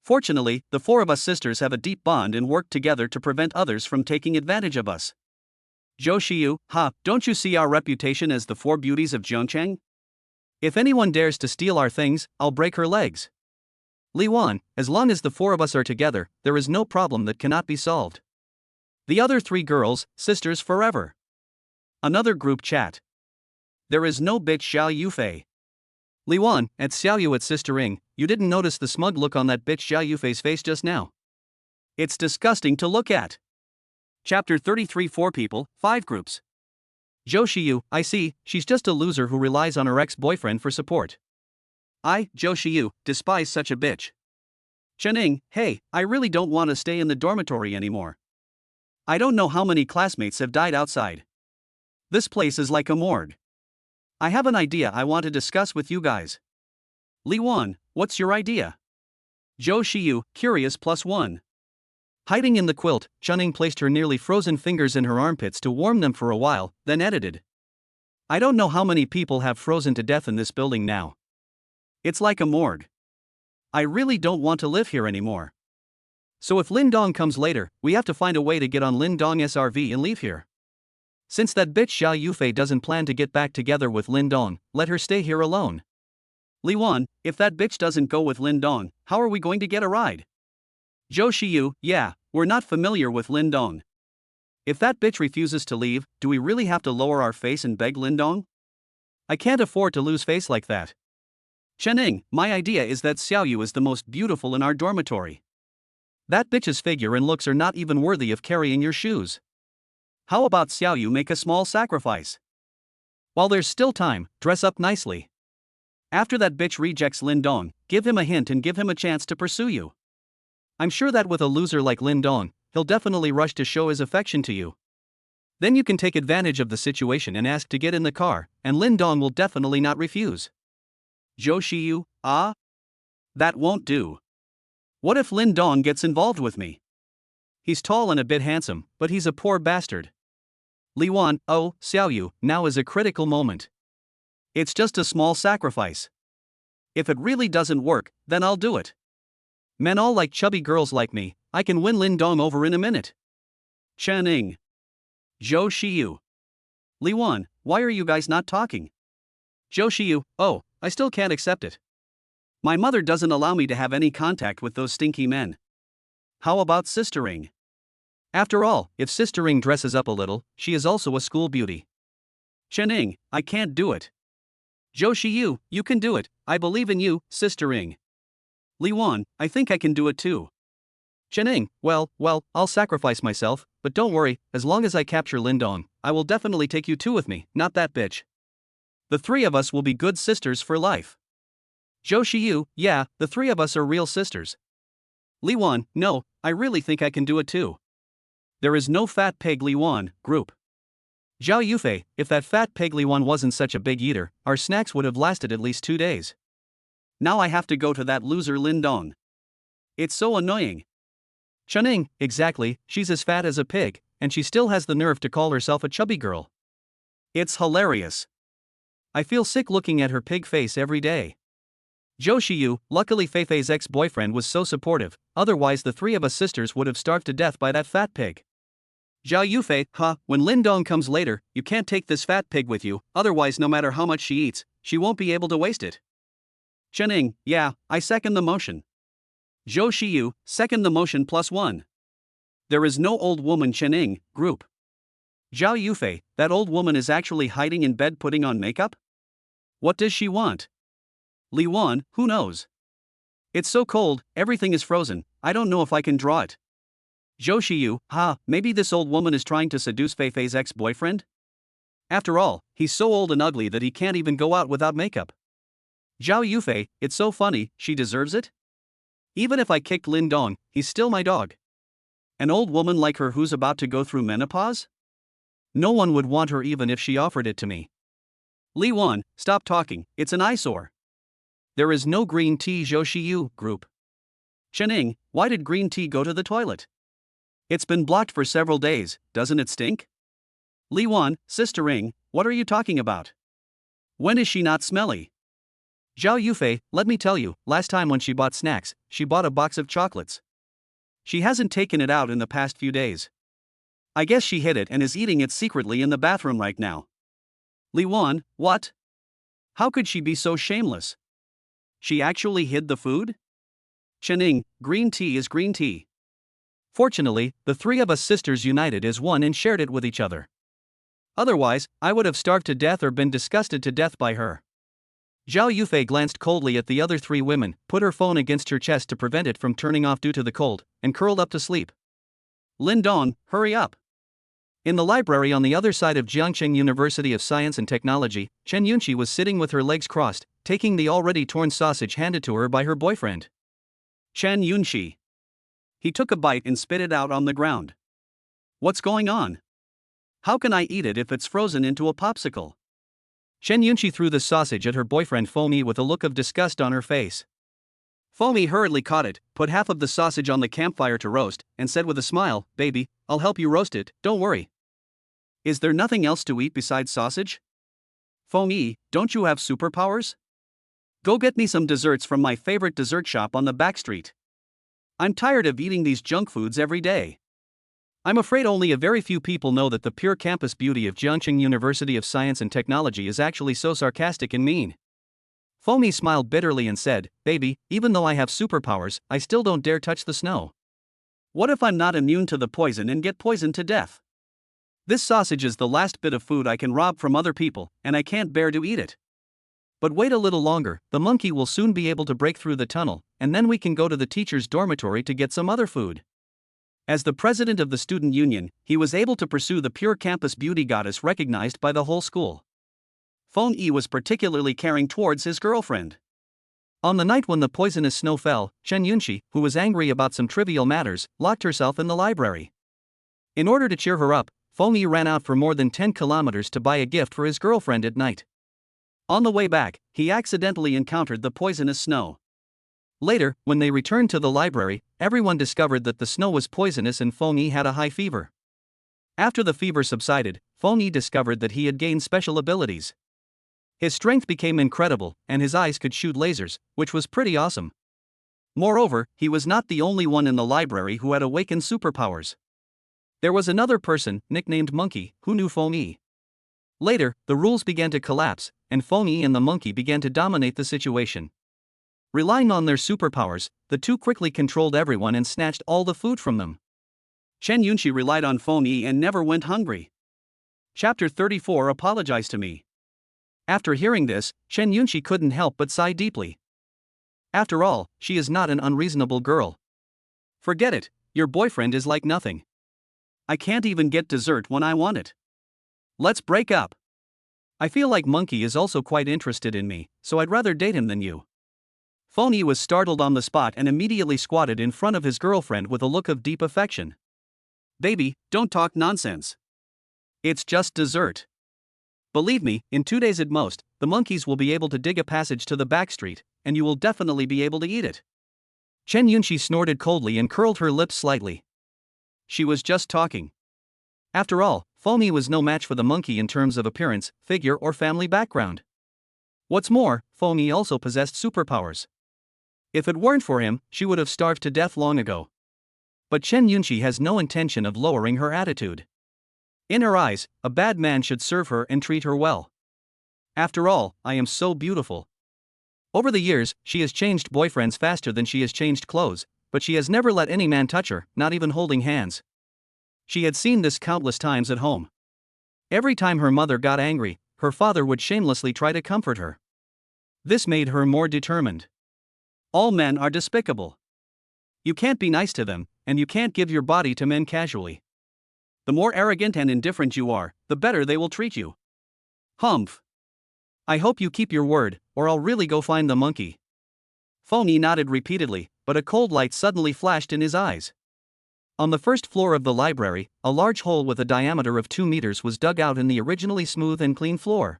Fortunately, the 4 of us sisters have a deep bond and work together to prevent others from taking advantage of us. Zhou Xiyu, don't you see our reputation as the 4 Beauties of Jiangcheng? If anyone dares to steal our things, I'll break her legs. Li Wan, as long as the 4 of us are together, there is no problem that cannot be solved. The other 3 girls, sisters forever. Another group chat. There is no bitch Xiao Yufei. Li Wan, at Xiaoyu at Sister Ing, you didn't notice the smug look on that bitch Xiao Yufei's face just now. It's disgusting to look at. Chapter 33 4 people, 5 groups. Zhou Xiyu, I see, she's just a loser who relies on her ex-boyfriend for support. I, Zhou Xiyu, despise such a bitch. Chening, hey, I really don't want to stay in the dormitory anymore. I don't know how many classmates have died outside. This place is like a morgue. I have an idea I want to discuss with you guys. Li Wan, what's your idea? Zhou Xiyu, curious +1. Hiding in the quilt, Chening placed her nearly frozen fingers in her armpits to warm them for a while, then edited. I don't know how many people have frozen to death in this building now. It's like a morgue. I really don't want to live here anymore. So if Lin Dong comes later, we have to find a way to get on Lin Dong's RV and leave here. Since that bitch Xiao Yufei doesn't plan to get back together with Lin Dong, let her stay here alone. Li Wan, if that bitch doesn't go with Lin Dong, how are we going to get a ride? Zhou Xiyu, yeah, we're not familiar with Lin Dong. If that bitch refuses to leave, do we really have to lower our face and beg Lin Dong? I can't afford to lose face like that. Chening, my idea is that Xiaoyu is the most beautiful in our dormitory. That bitch's figure and looks are not even worthy of carrying your shoes. How about Xiaoyu make a small sacrifice? While there's still time, dress up nicely. After that bitch rejects Lin Dong, give him a hint and give him a chance to pursue you. I'm sure that with a loser like Lin Dong, he'll definitely rush to show his affection to you. Then you can take advantage of the situation and ask to get in the car, and Lin Dong will definitely not refuse. Zhou Xiyu, that won't do. What if Lin Dong gets involved with me? He's tall and a bit handsome, but he's a poor bastard. Li Wan, Xiaoyu, now is a critical moment. It's just a small sacrifice. If it really doesn't work, then I'll do it. Men all like chubby girls like me, I can win Lin Dong over in a minute. Chening. Zhou Xiyu. Li Wan, why are you guys not talking? Zhou Xiyu, I still can't accept it. My mother doesn't allow me to have any contact with those stinky men. How about Sister Ing? After all, if Sister Ing dresses up a little, she is also a school beauty. Chening, I can't do it. Zhou Xiyu, you can do it, I believe in you, Sister Ing. Li Wan, I think I can do it too. Chening, well, I'll sacrifice myself, but don't worry, as long as I capture Lin Dong, I will definitely take you two with me, not that bitch. The 3 of us will be good sisters for life. Zhou Xiyu, yeah, the 3 of us are real sisters. Li Wan, no, I really think I can do it too. There is no fat pig Li Wan, group. Zhao Yufei, if that fat pig Li Wan wasn't such a big eater, our snacks would have lasted at least 2 days. Now I have to go to that loser Lin Dong. It's so annoying. Chening, exactly, she's as fat as a pig, and she still has the nerve to call herself a chubby girl. It's hilarious. I feel sick looking at her pig face every day. Zhou Xiyu, luckily Feifei's ex-boyfriend was so supportive, otherwise the 3 of us sisters would have starved to death by that fat pig. Zhao Yufei, when Lin Dong comes later, you can't take this fat pig with you, otherwise no matter how much she eats, she won't be able to waste it. Chening, yeah, I second the motion. Zhou Xiyu, second the motion +1. There is no old woman Chening, group. Zhao Yufei, that old woman is actually hiding in bed putting on makeup? What does she want? Li Wan, who knows? It's so cold, everything is frozen, I don't know if I can draw it. Zhou Xiyu, maybe this old woman is trying to seduce Feifei's ex-boyfriend? After all, he's so old and ugly that he can't even go out without makeup. Zhao Yufei, it's so funny, she deserves it? Even if I kicked Lin Dong, he's still my dog. An old woman like her who's about to go through menopause? No one would want her even if she offered it to me. Li Wan, stop talking, it's an eyesore. There is no green tea Zhoushiyu group. Chening, why did green tea go to the toilet? It's been blocked for several days, doesn't it stink? Li Wan, sistering, what are you talking about? When is she not smelly? Zhao Yufei, let me tell you, last time when she bought snacks, she bought a box of chocolates. She hasn't taken it out in the past few days. I guess she hid it and is eating it secretly in the bathroom right now. Li Wan, what? How could she be so shameless? She actually hid the food? Chening, green tea is green tea. Fortunately, the three of us sisters united as one and shared it with each other. Otherwise, I would have starved to death or been disgusted to death by her. Zhao Yufei glanced coldly at the other three women, put her phone against her chest to prevent it from turning off due to the cold, and curled up to sleep. Lin Dong, hurry up. In the library on the other side of Jiangcheng University of Science and Technology, Chen Yunqi was sitting with her legs crossed, taking the already torn sausage handed to her by her boyfriend. Chen Yunqi. He took a bite and spit it out on the ground. What's going on? How can I eat it if it's frozen into a popsicle? Chen Yunqi threw the sausage at her boyfriend Fomi with a look of disgust on her face. Fomi hurriedly caught it, put half of the sausage on the campfire to roast, and said with a smile, "Baby, I'll help you roast it, don't worry." Is there nothing else to eat besides sausage? Fomi, don't you have superpowers? Go get me some desserts from my favorite dessert shop on the back street. I'm tired of eating these junk foods every day. I'm afraid only a very few people know that the pure campus beauty of Jiangcheng University of Science and Technology is actually so sarcastic and mean. Fomi smiled bitterly and said, "Baby, even though I have superpowers, I still don't dare touch the snow. What if I'm not immune to the poison and get poisoned to death? This sausage is the last bit of food I can rob from other people, and I can't bear to eat it. But wait a little longer, the monkey will soon be able to break through the tunnel, and then we can go to the teacher's dormitory to get some other food." As the president of the student union, he was able to pursue the pure campus beauty goddess recognized by the whole school. Feng Yi was particularly caring towards his girlfriend. On the night when the poisonous snow fell, Chen Yunqi, who was angry about some trivial matters, locked herself in the library. In order to cheer her up, Feng Yi ran out for more than 10 kilometers to buy a gift for his girlfriend at night. On the way back, he accidentally encountered the poisonous snow. Later, when they returned to the library, everyone discovered that the snow was poisonous and Feng Yi had a high fever. After the fever subsided, Feng Yi discovered that he had gained special abilities. His strength became incredible, and his eyes could shoot lasers, which was pretty awesome. Moreover, he was not the only one in the library who had awakened superpowers. There was another person, nicknamed Monkey, who knew Feng Yi. Later, the rules began to collapse, and Feng Yi and the monkey began to dominate the situation. Relying on their superpowers, the two quickly controlled everyone and snatched all the food from them. Chen Yunqi relied on Feng Yi and never went hungry. Chapter 34 Apologize to Me. After hearing this, Chen Yunqi couldn't help but sigh deeply. After all, she is not an unreasonable girl. Forget it, your boyfriend is like nothing. I can't even get dessert when I want it. Let's break up. I feel like Monkey is also quite interested in me, so I'd rather date him than you. Feng Yi was startled on the spot and immediately squatted in front of his girlfriend with a look of deep affection. Baby, don't talk nonsense. It's just dessert. Believe me, in 2 days at most, the monkeys will be able to dig a passage to the back street, and you will definitely be able to eat it. Chen Yunqi snorted coldly and curled her lips slightly. She was just talking. After all, Feng Yi was no match for the monkey in terms of appearance, figure or family background. What's more, Feng Yi also possessed superpowers. If it weren't for him, she would have starved to death long ago. But Chen Yunqi has no intention of lowering her attitude. In her eyes, a bad man should serve her and treat her well. After all, I am so beautiful. Over the years, she has changed boyfriends faster than she has changed clothes, but she has never let any man touch her, not even holding hands. She had seen this countless times at home. Every time her mother got angry, her father would shamelessly try to comfort her. This made her more determined. All men are despicable. You can't be nice to them, and you can't give your body to men casually. The more arrogant and indifferent you are, the better they will treat you. Humph. I hope you keep your word, or I'll really go find the monkey. Feng Yi nodded repeatedly, but a cold light suddenly flashed in his eyes. On the first floor of the library, a large hole with a diameter of 2 meters was dug out in the originally smooth and clean floor.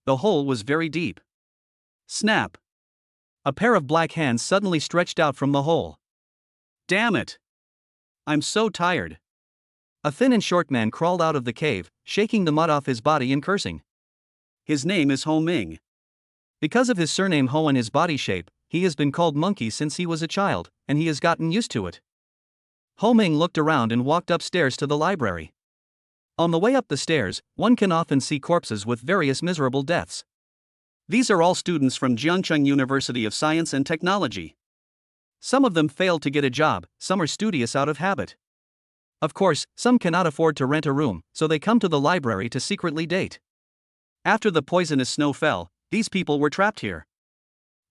The hole was very deep. Snap! A pair of black hands suddenly stretched out from the hole. Damn it! I'm so tired. A thin and short man crawled out of the cave, shaking the mud off his body and cursing. His name is Ho Ming. Because of his surname Ho and his body shape, he has been called Monkey since he was a child, and he has gotten used to it. Ho Ming looked around and walked upstairs to the library. On the way up the stairs, one can often see corpses with various miserable deaths. These are all students from Jiangcheng University of Science and Technology. Some of them failed to get a job, some are studious out of habit. Of course, some cannot afford to rent a room, so they come to the library to secretly date. After the poisonous snow fell, these people were trapped here.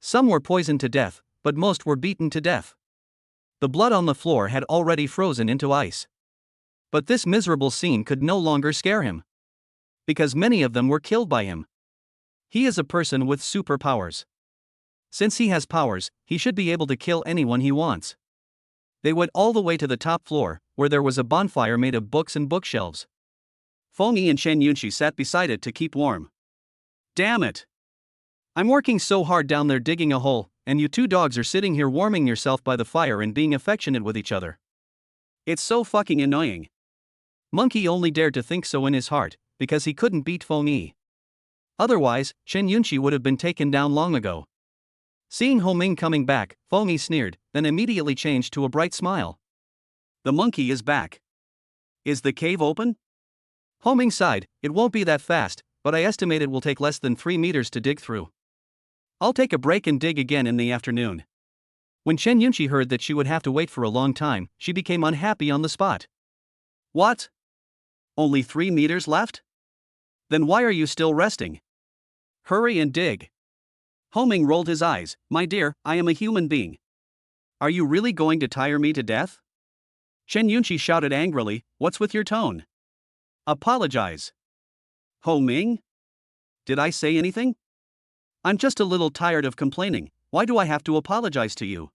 Some were poisoned to death, but most were beaten to death. The blood on the floor had already frozen into ice. But this miserable scene could no longer scare him. Because many of them were killed by him. He is a person with superpowers. Since he has powers, he should be able to kill anyone he wants. They went all the way to the top floor, where there was a bonfire made of books and bookshelves. Feng Yi and Chen Yunxi sat beside it to keep warm. Damn it! I'm working so hard down there digging a hole, and you two dogs are sitting here warming yourself by the fire and being affectionate with each other. It's so fucking annoying. Monkey only dared to think so in his heart, because he couldn't beat Feng Yi. Otherwise, Chen Yunxi would have been taken down long ago. Seeing Ho Ming coming back, Feng Yi sneered, then immediately changed to a bright smile. The monkey is back. Is the cave open? Ho Ming sighed, it won't be that fast, but I estimate it will take less than 3 meters to dig through. I'll take a break and dig again in the afternoon. When Chen Yunxi heard that she would have to wait for a long time, she became unhappy on the spot. What? Only 3 meters left? Then why are you still resting? Hurry and dig. Ho Ming rolled his eyes. My dear, I am a human being. Are you really going to tire me to death? Chen Yunxi shouted angrily, what's with your tone? Apologize. Ho Ming? Did I say anything? I'm just a little tired of complaining. Why do I have to apologize to you?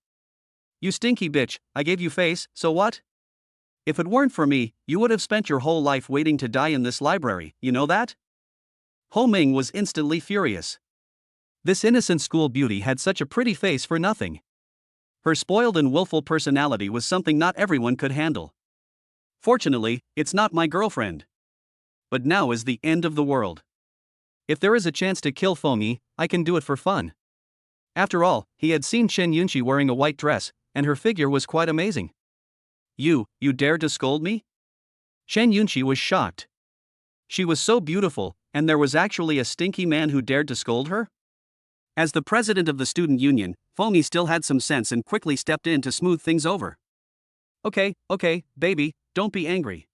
You stinky bitch, I gave you face, so what? If it weren't for me, you would have spent your whole life waiting to die in this library, you know that? Ho Ming was instantly furious. This innocent school beauty had such a pretty face for nothing. Her spoiled and willful personality was something not everyone could handle. Fortunately, it's not my girlfriend. But now is the end of the world. If there is a chance to kill Feng Yi, I can do it for fun. After all, he had seen Chen Yunxi wearing a white dress, and her figure was quite amazing. You dared to scold me? Chen Yunxi was shocked. She was so beautiful, and there was actually a stinky man who dared to scold her? As the president of the student union, Feng Yi still had some sense and quickly stepped in to smooth things over. Okay, baby, don't be angry.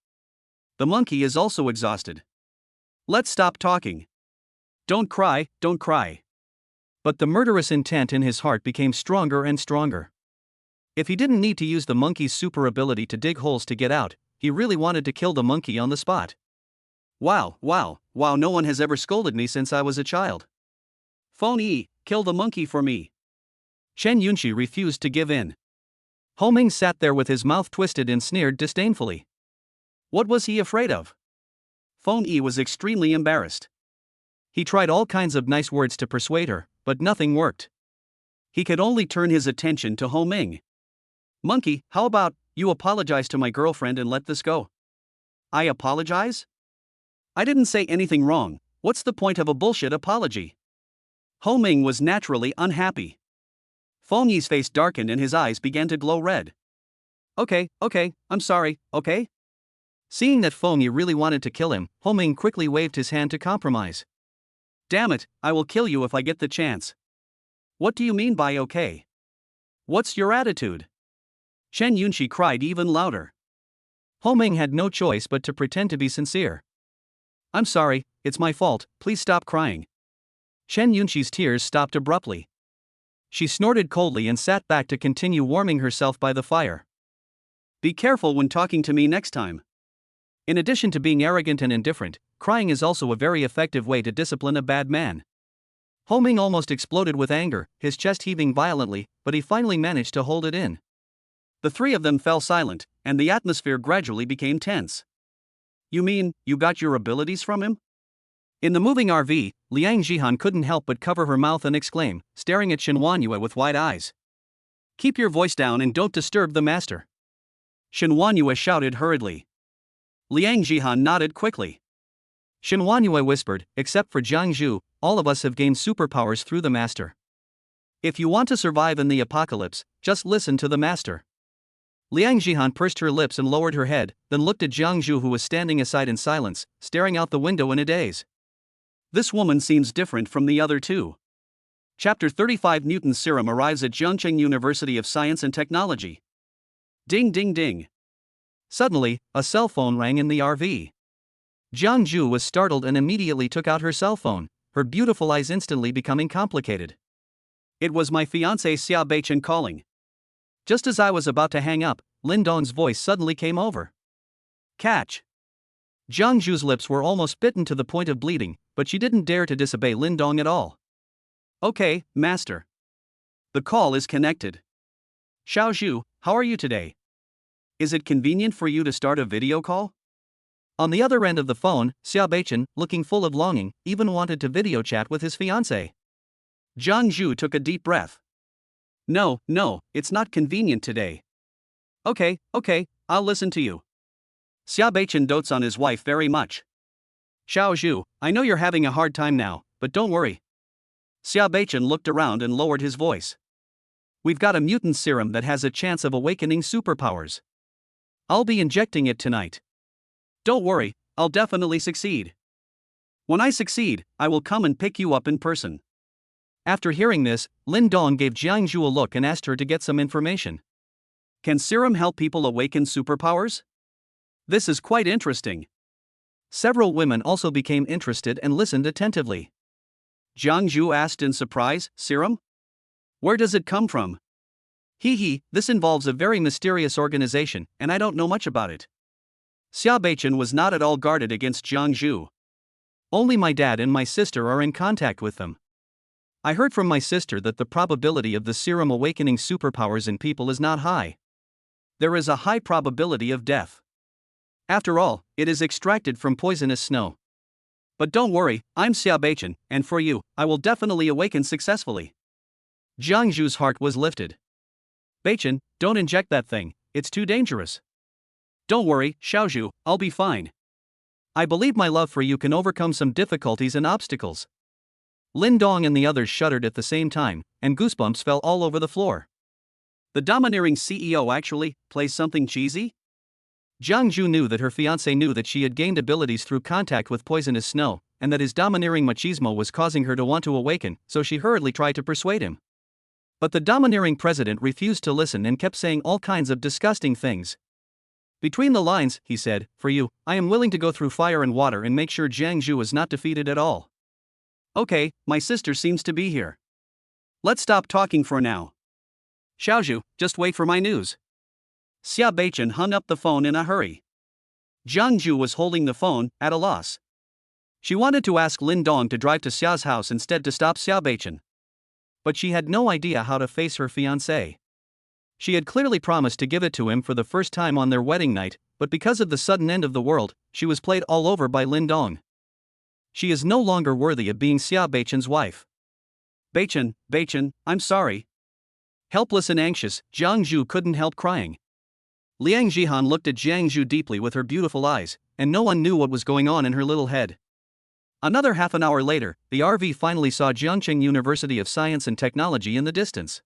The monkey is also exhausted. Let's stop talking. Don't cry. But the murderous intent in his heart became stronger and stronger. If he didn't need to use the monkey's super ability to dig holes to get out, he really wanted to kill the monkey on the spot. Wow, no one has ever scolded me since I was a child. Feng Yi, kill the monkey for me. Chen Yunxi refused to give in. Ho Ming sat there with his mouth twisted and sneered disdainfully. What was he afraid of? Feng Yi was extremely embarrassed. He tried all kinds of nice words to persuade her, but nothing worked. He could only turn his attention to Ho Ming. Monkey, how about you apologize to my girlfriend and let this go? I apologize? I didn't say anything wrong. What's the point of a bullshit apology? Ho Ming was naturally unhappy. Feng Yi's face darkened and his eyes began to glow red. Okay, I'm sorry, okay? Seeing that Feng Yi really wanted to kill him, Ho Ming quickly waved his hand to compromise. Damn it, I will kill you if I get the chance. What do you mean by okay? What's your attitude? Chen Yunxi cried even louder. Ho Ming had no choice but to pretend to be sincere. I'm sorry, it's my fault, please stop crying. Chen Yunxi's tears stopped abruptly. She snorted coldly and sat back to continue warming herself by the fire. Be careful when talking to me next time. In addition to being arrogant and indifferent, crying is also a very effective way to discipline a bad man. Ho Ming almost exploded with anger, his chest heaving violently, but he finally managed to hold it in. The three of them fell silent, and the atmosphere gradually became tense. You mean, you got your abilities from him? In the moving RV, Liang Jihan couldn't help but cover her mouth and exclaim, staring at Shen Huanyue with wide eyes. "Keep your voice down and don't disturb the master." Shen Huanyue shouted hurriedly. Liang Jihan nodded quickly. Shen Huanyue whispered, "Except for Jiang Zhu, all of us have gained superpowers through the master. If you want to survive in the apocalypse, just listen to the master." Liang Jihan pursed her lips and lowered her head, then looked at Jiang Zhu, who was standing aside in silence, staring out the window in a daze. This woman seems different from the other two. Chapter 35 Newton's Serum arrives at Zhengcheng University of Science and Technology. Ding ding ding. Suddenly, a cell phone rang in the RV. Jiang Zhu was startled and immediately took out her cell phone, her beautiful eyes instantly becoming complicated. It was my fiancé Xia Beichen calling. Just as I was about to hang up, Lin Dong's voice suddenly came over. Catch. Jiang Zhu's lips were almost bitten to the point of bleeding, but she didn't dare to disobey Lin Dong at all. "Okay, master. The call is connected. Xiao Zhu, how are you today? Is it convenient for you to start a video call?" On the other end of the phone, Xia Beichen, looking full of longing, even wanted to video chat with his fiancée. Jiang Zhu took a deep breath. No, it's not convenient today." Okay, I'll listen to you." Xia Beichen dotes on his wife very much. "Xiao Zhu, I know you're having a hard time now, but don't worry." Xia Beichen looked around and lowered his voice. "We've got a mutant serum that has a chance of awakening superpowers. I'll be injecting it tonight. Don't worry, I'll definitely succeed. When I succeed, I will come and pick you up in person." After hearing this, Lin Dong gave Jiang Zhu a look and asked her to get some information. "Can serum help people awaken superpowers? This is quite interesting." Several women also became interested and listened attentively. Jiang Zhu asked in surprise, "Serum? Where does it come from?" This involves a very mysterious organization, and I don't know much about it." Xia Beichen was not at all guarded against Jiang Zhu. "Only my dad and my sister are in contact with them. I heard from my sister that the probability of the serum awakening superpowers in people is not high. There is a high probability of death. After all, it is extracted from poisonous snow. But don't worry, I'm Xia Beichen, and for you, I will definitely awaken successfully." Jiang Zhu's heart was lifted. "Beichen, don't inject that thing, it's too dangerous." "Don't worry, Xiao Zhu, I'll be fine. I believe my love for you can overcome some difficulties and obstacles." Lin Dong and the others shuddered at the same time, and goosebumps fell all over the floor. The domineering CEO actually plays something cheesy? Jiang Zhu knew that her fiancé knew that she had gained abilities through contact with poisonous snow, and that his domineering machismo was causing her to want to awaken, so she hurriedly tried to persuade him. But the domineering president refused to listen and kept saying all kinds of disgusting things. "Between the lines," he said, "for you, I am willing to go through fire and water and make sure Jiang Zhu is not defeated at all." "Okay, my sister seems to be here. Let's stop talking for now. Xiao Zhu, just wait for my news." Xia Beichen hung up the phone in a hurry. Jiang Zhu was holding the phone, at a loss. She wanted to ask Lin Dong to drive to Xia's house instead to stop Xia Beichen. But she had no idea how to face her fiancé. She had clearly promised to give it to him for the first time on their wedding night, but because of the sudden end of the world, she was played all over by Lin Dong. She is no longer worthy of being Xia Beichen's wife. Beichen, I'm sorry." Helpless and anxious, Jiang Zhu couldn't help crying. Liang Jihan looked at Jiang Zhu deeply with her beautiful eyes, and no one knew what was going on in her little head. Another half an hour later, the RV finally saw Zhengcheng University of Science and Technology in the distance.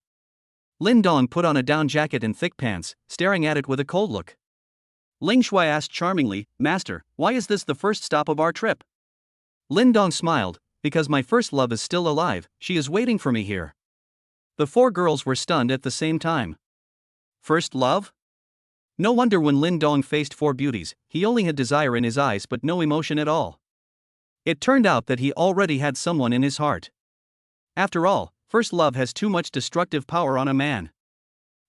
Lin Dong put on a down jacket and thick pants, staring at it with a cold look. Ling Shui asked charmingly, "Master, why is this the first stop of our trip?" Lin Dong smiled, "Because my first love is still alive, she is waiting for me here." The four girls were stunned at the same time. First love? No wonder when Lin Dong faced four beauties, he only had desire in his eyes but no emotion at all. It turned out that he already had someone in his heart. After all, first love has too much destructive power on a man.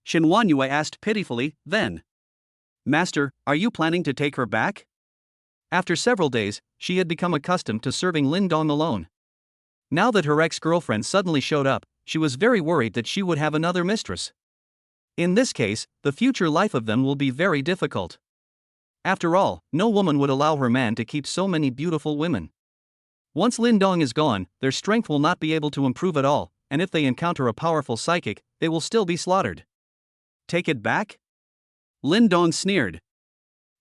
Shen Huanyue asked pitifully, then, "Master, are you planning to take her back?" After several days, she had become accustomed to serving Lin Dong alone. Now that her ex-girlfriend suddenly showed up, she was very worried that she would have another mistress. In this case, the future life of them will be very difficult. After all, no woman would allow her man to keep so many beautiful women. Once Lin Dong is gone, their strength will not be able to improve at all, and if they encounter a powerful psychic, they will still be slaughtered. Take it back? Lin Dong sneered.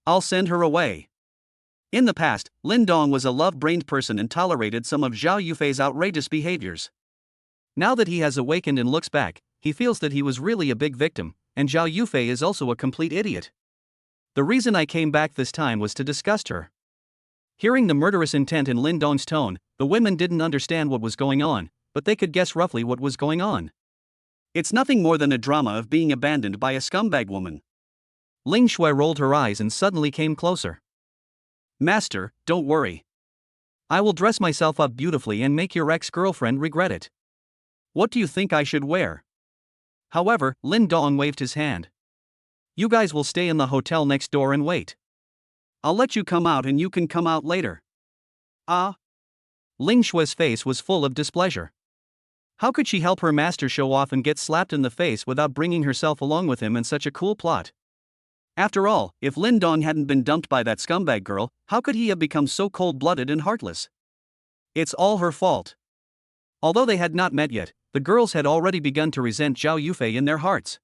I'll send her away. In the past, Lin Dong was a love-brained person and tolerated some of Zhao Yufei's outrageous behaviors. Now that he has awakened and looks back, he feels that he was really a big victim, and Zhao Yufei is also a complete idiot. The reason I came back this time was to disgust her. Hearing the murderous intent in Lin Dong's tone, the women didn't understand what was going on, but they could guess roughly what was going on. It's nothing more than a drama of being abandoned by a scumbag woman. Ling Shui rolled her eyes and suddenly came closer. Master, don't worry. I will dress myself up beautifully and make your ex-girlfriend regret it. What do you think I should wear? However, Lin Dong waved his hand. You guys will stay in the hotel next door and wait. I'll let you come out and you can come out later. Ah? Ling Shui's face was full of displeasure. How could she help her master show off and get slapped in the face without bringing herself along with him in such a cool plot? After all, if Lin Dong hadn't been dumped by that scumbag girl, how could he have become so cold-blooded and heartless? It's all her fault. Although they had not met yet, the girls had already begun to resent Zhao Yufei in their hearts.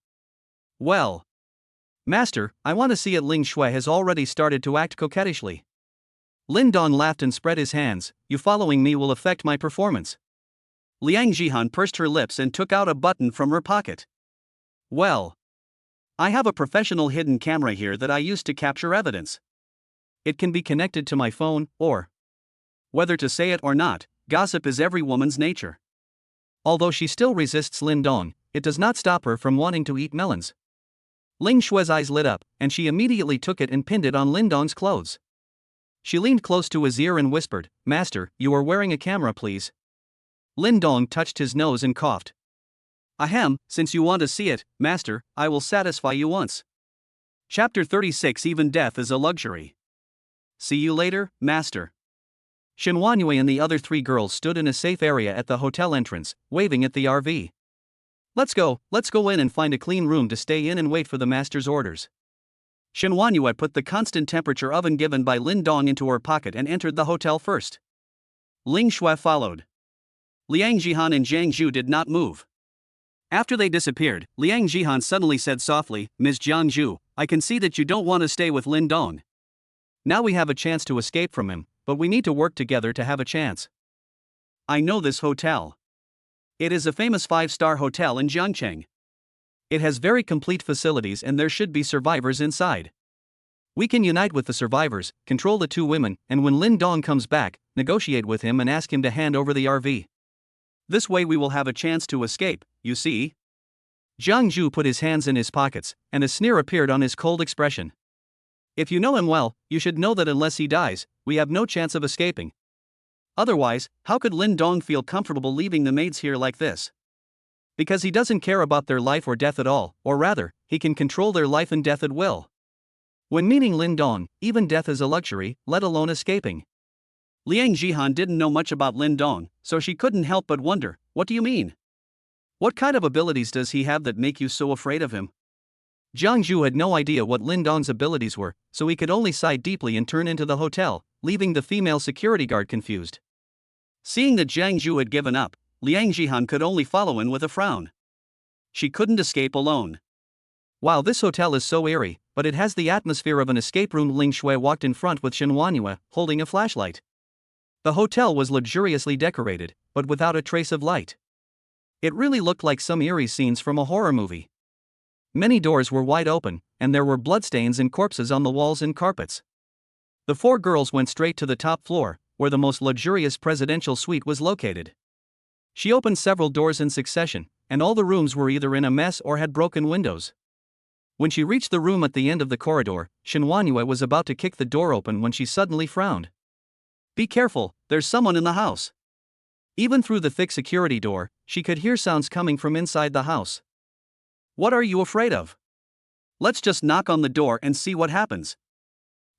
Well, Master, I want to see it. Ling Shui has already started to act coquettishly. Lin Dong laughed and spread his hands. You following me will affect my performance. Liang Jihan pursed her lips and took out a button from her pocket. Well, I have a professional hidden camera here that I use to capture evidence. It can be connected to my phone, or whether to say it or not, gossip is every woman's nature. Although she still resists Lin Dong, it does not stop her from wanting to eat melons. Ling Shui's eyes lit up, and she immediately took it and pinned it on Lin Dong's clothes. She leaned close to his ear and whispered, Master, you are wearing a camera, please. Lin Dong touched his nose and coughed. Ahem, since you want to see it, Master, I will satisfy you once. Chapter 36. Even death is a luxury. See you later, Master. Shen Huanyue and the other three girls stood in a safe area at the hotel entrance, waving at the RV. Let's go in and find a clean room to stay in and wait for the master's orders. Shen Huanyue put the constant temperature oven given by Lin Dong into her pocket and entered the hotel first. Ling Shui followed. Liang Jihan and Zhang Zhu did not move. After they disappeared, Liang Jihan suddenly said softly, Ms. Zhang Zhu, I can see that you don't want to stay with Lin Dong. Now we have a chance to escape from him, but we need to work together to have a chance. I know this hotel. It is a famous 5-star hotel in Jiangcheng. It has very complete facilities and there should be survivors inside. We can unite with the survivors, control the two women, and when Lin Dong comes back, negotiate with him and ask him to hand over the RV. This way we will have a chance to escape, you see? Zhang Zhu put his hands in his pockets, and a sneer appeared on his cold expression. If you know him well, you should know that unless he dies, we have no chance of escaping. Otherwise, how could Lin Dong feel comfortable leaving the maids here like this? Because he doesn't care about their life or death at all, or rather, he can control their life and death at will. When meeting Lin Dong, even death is a luxury, let alone escaping. Liang Jihan didn't know much about Lin Dong, so she couldn't help but wonder, what do you mean? What kind of abilities does he have that make you so afraid of him? Zhang Zhu had no idea what Lin Dong's abilities were, so he could only sigh deeply and turn into the hotel, leaving the female security guard confused. Seeing that Zhang Zhu had given up, Liang Jihan could only follow in with a frown. She couldn't escape alone. Wow, this hotel is so eerie, but it has the atmosphere of an escape room. Ling Shui walked in front with Shen Huanyue, holding a flashlight. The hotel was luxuriously decorated, but without a trace of light. It really looked like some eerie scenes from a horror movie. Many doors were wide open, and there were bloodstains and corpses on the walls and carpets. The four girls went straight to the top floor, where the most luxurious presidential suite was located. She opened several doors in succession, and all the rooms were either in a mess or had broken windows. When she reached the room at the end of the corridor, Shen Huanyue was about to kick the door open when she suddenly frowned. Be careful, there's someone in the house. Even through the thick security door, she could hear sounds coming from inside the house. What are you afraid of? Let's just knock on the door and see what happens.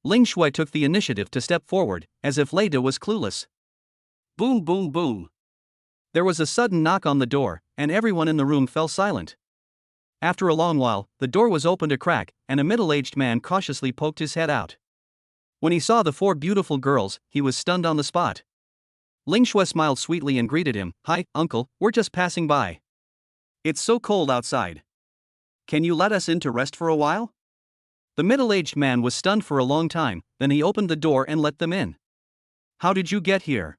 Ling Shui took the initiative to step forward, as if Lei De was clueless. Boom, boom, boom. There was a sudden knock on the door, and everyone in the room fell silent. After a long while, the door was opened a crack, and a middle-aged man cautiously poked his head out. When he saw the four beautiful girls, he was stunned on the spot. Ling Shui smiled sweetly and greeted him. "Hi, uncle, we're just passing by. It's so cold outside. Can you let us in to rest for a while?" The middle-aged man was stunned for a long time, then he opened the door and let them in. "How did you get here?"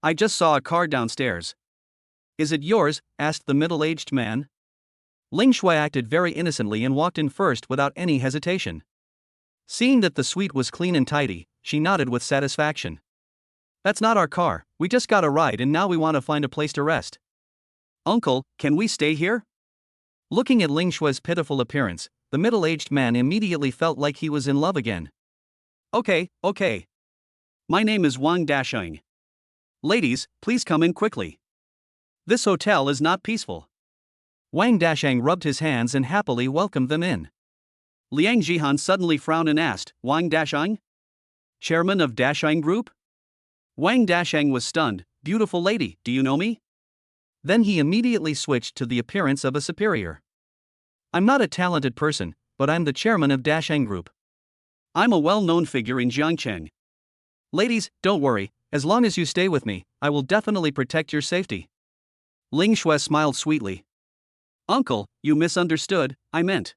"I just saw a car downstairs." "Is it yours?" asked the middle-aged man. Ling Shui acted very innocently and walked in first without any hesitation. Seeing that the suite was clean and tidy, she nodded with satisfaction. "That's not our car, we just got a ride and now we want to find a place to rest." "Uncle, can we stay here?" Looking at Ling Shui's pitiful appearance, the middle-aged man immediately felt like he was in love again. Okay. My name is Wang Dasheng. Ladies, please come in quickly. This hotel is not peaceful." Wang Dasheng rubbed his hands and happily welcomed them in. Liang Jihan suddenly frowned and asked, "Wang Dasheng? Chairman of Dasheng Group?" Wang Dasheng was stunned. "Beautiful lady, do you know me?" Then he immediately switched to the appearance of a superior. "I'm not a talented person, but I'm the chairman of Dasheng Group. I'm a well-known figure in Jiangcheng. Ladies, don't worry, as long as you stay with me, I will definitely protect your safety." Ling Shui smiled sweetly. "Uncle, you misunderstood, I meant.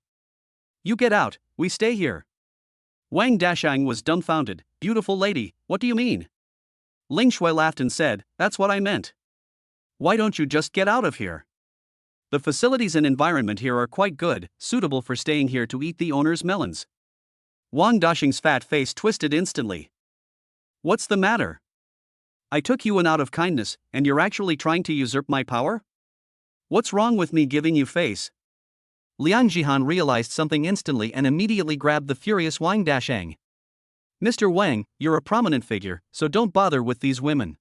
You get out, we stay here." Wang Dasheng was dumbfounded. "Beautiful lady, what do you mean?" Ling Shui laughed and said, "That's what I meant. Why don't you just get out of here? The facilities and environment here are quite good, suitable for staying here to eat the owner's melons." Wang Dasheng's fat face twisted instantly. "What's the matter? I took you in out of kindness, and you're actually trying to usurp my power? What's wrong with me giving you face?" Liang Jihan realized something instantly and immediately grabbed the furious Wang Dasheng. "Mr. Wang, you're a prominent figure, so don't bother with these women.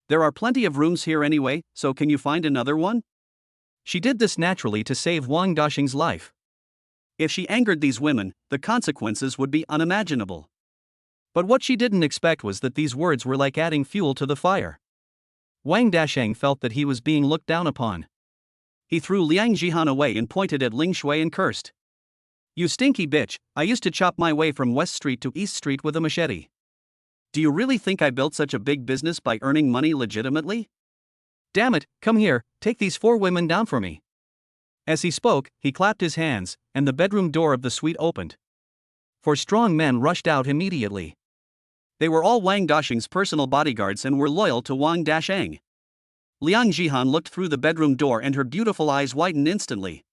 There are plenty of rooms here anyway, so can you find another one?" She did this naturally to save Wang Dasheng's life. If she angered these women, the consequences would be unimaginable. But what she didn't expect was that these words were like adding fuel to the fire. Wang Dasheng felt that he was being looked down upon. He threw Liang Jihan away and pointed at Ling Shui and cursed. "You stinky bitch, I used to chop my way from West Street to East Street with a machete. Do you really think I built such a big business by earning money legitimately? Damn it, come here, take these 4 women down for me." As he spoke, he clapped his hands, and the bedroom door of the suite opened. 4 strong men rushed out immediately. They were all Wang Dasheng's personal bodyguards and were loyal to Wang Dasheng. Liang Jihan looked through the bedroom door and her beautiful eyes widened instantly.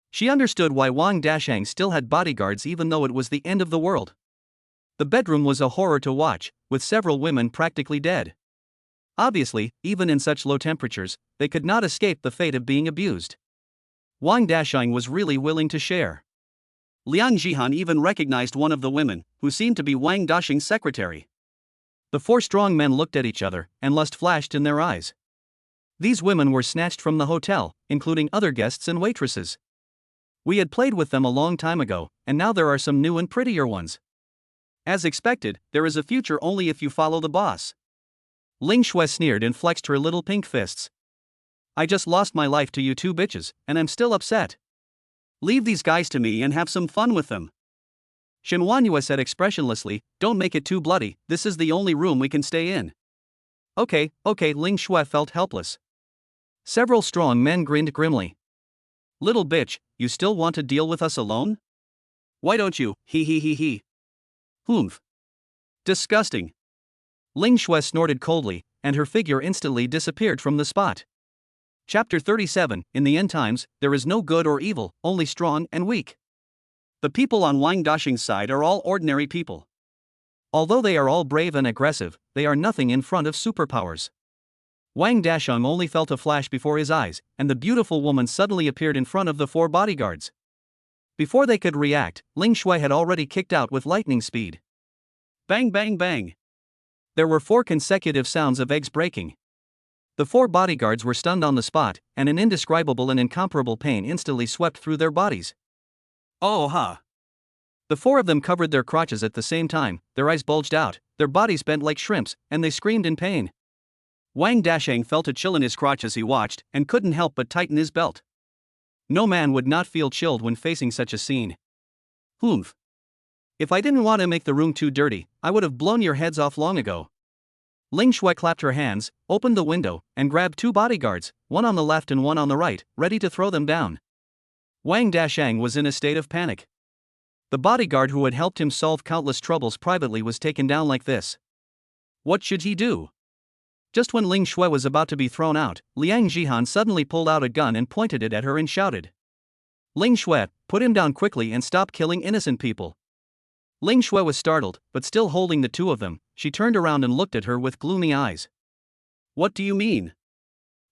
She understood why Wang Dasheng still had bodyguards even though it was the end of the world. The bedroom was a horror to watch, with several women practically dead. Obviously, even in such low temperatures, they could not escape the fate of being abused. Wang Dasheng was really willing to share. Liang Jihan even recognized one of the women, who seemed to be Wang Dasheng's secretary. The 4 strong men looked at each other, and lust flashed in their eyes. These women were snatched from the hotel, including other guests and waitresses. We had played with them a long time ago, and now there are some new and prettier ones. As expected, there is a future only if you follow the boss. Ling Shui sneered and flexed her little pink fists. "I just lost my life to you 2 bitches, and I'm still upset. Leave these guys to me and have some fun with them." Shen Wanyue said expressionlessly, "Don't make it too bloody, this is the only room we can stay in." Okay, Ling Shui felt helpless. Several strong men grinned grimly. "Little bitch, you still want to deal with us alone? Why don't you, he. Humph. Disgusting." Ling Shui snorted coldly, and her figure instantly disappeared from the spot. Chapter 37, In the End Times, there is no good or evil, only strong and weak. The people on Wang Dasheng's side are all ordinary people. Although they are all brave and aggressive, they are nothing in front of superpowers. Wang Dasheng only felt a flash before his eyes, and the beautiful woman suddenly appeared in front of the 4 bodyguards. Before they could react, Ling Shui had already kicked out with lightning speed. Bang bang bang. There were 4 consecutive sounds of eggs breaking. The 4 bodyguards were stunned on the spot, and an indescribable and incomparable pain instantly swept through their bodies. Oh ha! The 4 of them covered their crotches at the same time, their eyes bulged out, their bodies bent like shrimps, and they screamed in pain. Wang Dasheng felt a chill in his crotch as he watched, and couldn't help but tighten his belt. No man would not feel chilled when facing such a scene. Humph. If I didn't want to make the room too dirty, I would have blown your heads off long ago. Ling Shui clapped her hands, opened the window, and grabbed 2 bodyguards, one on the left and one on the right, ready to throw them down. Wang Dashang was in a state of panic. The bodyguard who had helped him solve countless troubles privately was taken down like this. What should he do? Just when Ling Shui was about to be thrown out, Liang Jihan suddenly pulled out a gun and pointed it at her and shouted. Ling Shui, put him down quickly and stop killing innocent people. Ling Shui was startled, but still holding the 2 of them, she turned around and looked at her with gloomy eyes. What do you mean?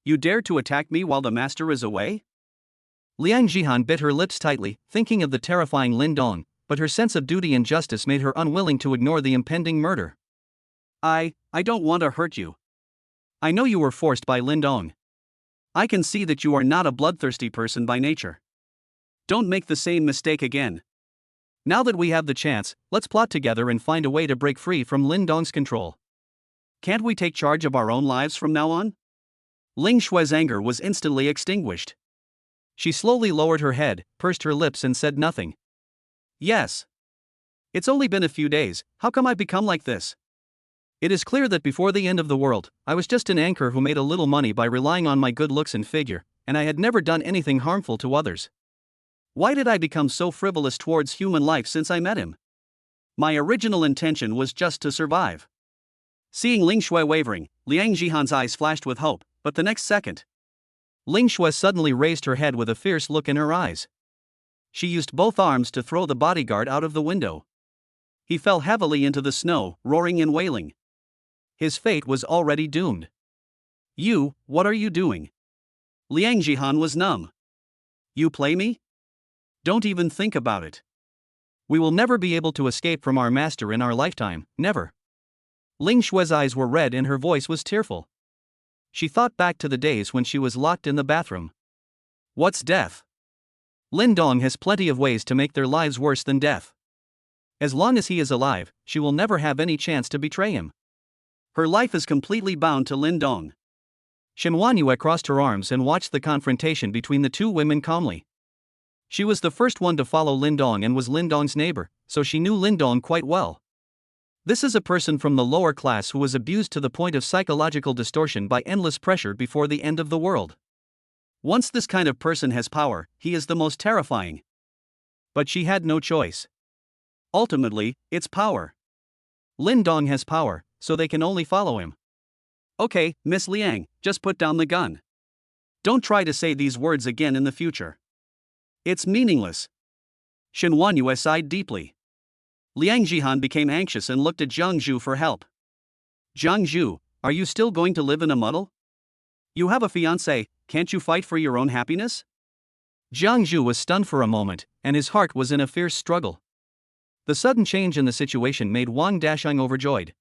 You dare to attack me while the master is away? Liang Jihan bit her lips tightly, thinking of the terrifying Lin Dong, but her sense of duty and justice made her unwilling to ignore the impending murder. I don't want to hurt you. I know you were forced by Lin Dong. I can see that you are not a bloodthirsty person by nature. Don't make the same mistake again. Now that we have the chance, let's plot together and find a way to break free from Lin Dong's control. Can't we take charge of our own lives from now on? Ling Shui's anger was instantly extinguished. She slowly lowered her head, pursed her lips and said nothing. Yes. It's only been a few days, how come I've become like this? It is clear that before the end of the world, I was just an anchor who made a little money by relying on my good looks and figure, and I had never done anything harmful to others. Why did I become so frivolous towards human life since I met him? My original intention was just to survive. Seeing Ling Shui wavering, Liang Jihan's eyes flashed with hope, but the next second, Ling Shui suddenly raised her head with a fierce look in her eyes. She used both arms to throw the bodyguard out of the window. He fell heavily into the snow, roaring and wailing. His fate was already doomed. What are you doing? Liang Jihan was numb. You play me? Don't even think about it. We will never be able to escape from our master in our lifetime, never. Ling Shui's eyes were red and her voice was tearful. She thought back to the days when she was locked in the bathroom. What's death? Lin Dong has plenty of ways to make their lives worse than death. As long as he is alive, she will never have any chance to betray him. Her life is completely bound to Lin Dong. Shen Huanyue crossed her arms and watched the confrontation between the 2 women calmly. She was the first one to follow Lin Dong and was Lin Dong's neighbor, so she knew Lin Dong quite well. This is a person from the lower class who was abused to the point of psychological distortion by endless pressure before the end of the world. Once this kind of person has power, he is the most terrifying. But she had no choice. Ultimately, it's power. Lin Dong has power, so they can only follow him. Okay, Miss Liang, just put down the gun. Don't try to say these words again in the future. It's meaningless. Shen Huanyue sighed deeply. Liang Jihan became anxious and looked at Zhang Zhu for help. Zhang Zhu, are you still going to live in a muddle? You have a fiancé, can't you fight for your own happiness? Zhang Zhu was stunned for a moment, and his heart was in a fierce struggle. The sudden change in the situation made Wang Dashang overjoyed.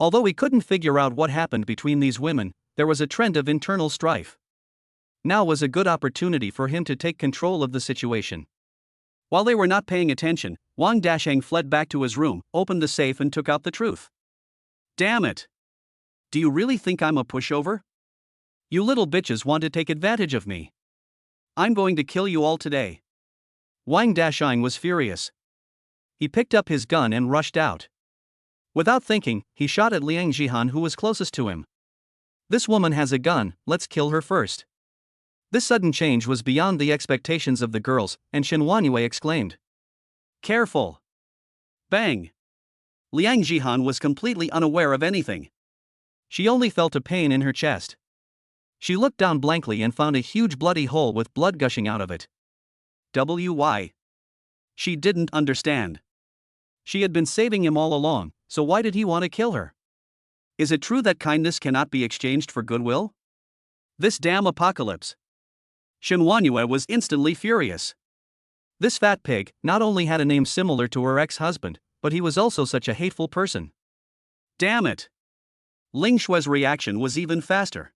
Although he couldn't figure out what happened between these women, there was a trend of internal strife. Now was a good opportunity for him to take control of the situation. While they were not paying attention, Wang Dashang fled back to his room, opened the safe and took out the truth. Damn it! Do you really think I'm a pushover? You little bitches want to take advantage of me. I'm going to kill you all today. Wang Dashang was furious. He picked up his gun and rushed out. Without thinking, he shot at Liang Jihan who was closest to him. This woman has a gun, let's kill her first. This sudden change was beyond the expectations of the girls, and Shen Huanyue exclaimed. Careful! Bang! Liang Jihan was completely unaware of anything. She only felt a pain in her chest. She looked down blankly and found a huge bloody hole with blood gushing out of it. Why? She didn't understand. She had been saving him all along, so why did he want to kill her? Is it true that kindness cannot be exchanged for goodwill? This damn apocalypse! Shen Huanyue was instantly furious. This fat pig not only had a name similar to her ex-husband, but he was also such a hateful person. Damn it! Ling Shui's reaction was even faster.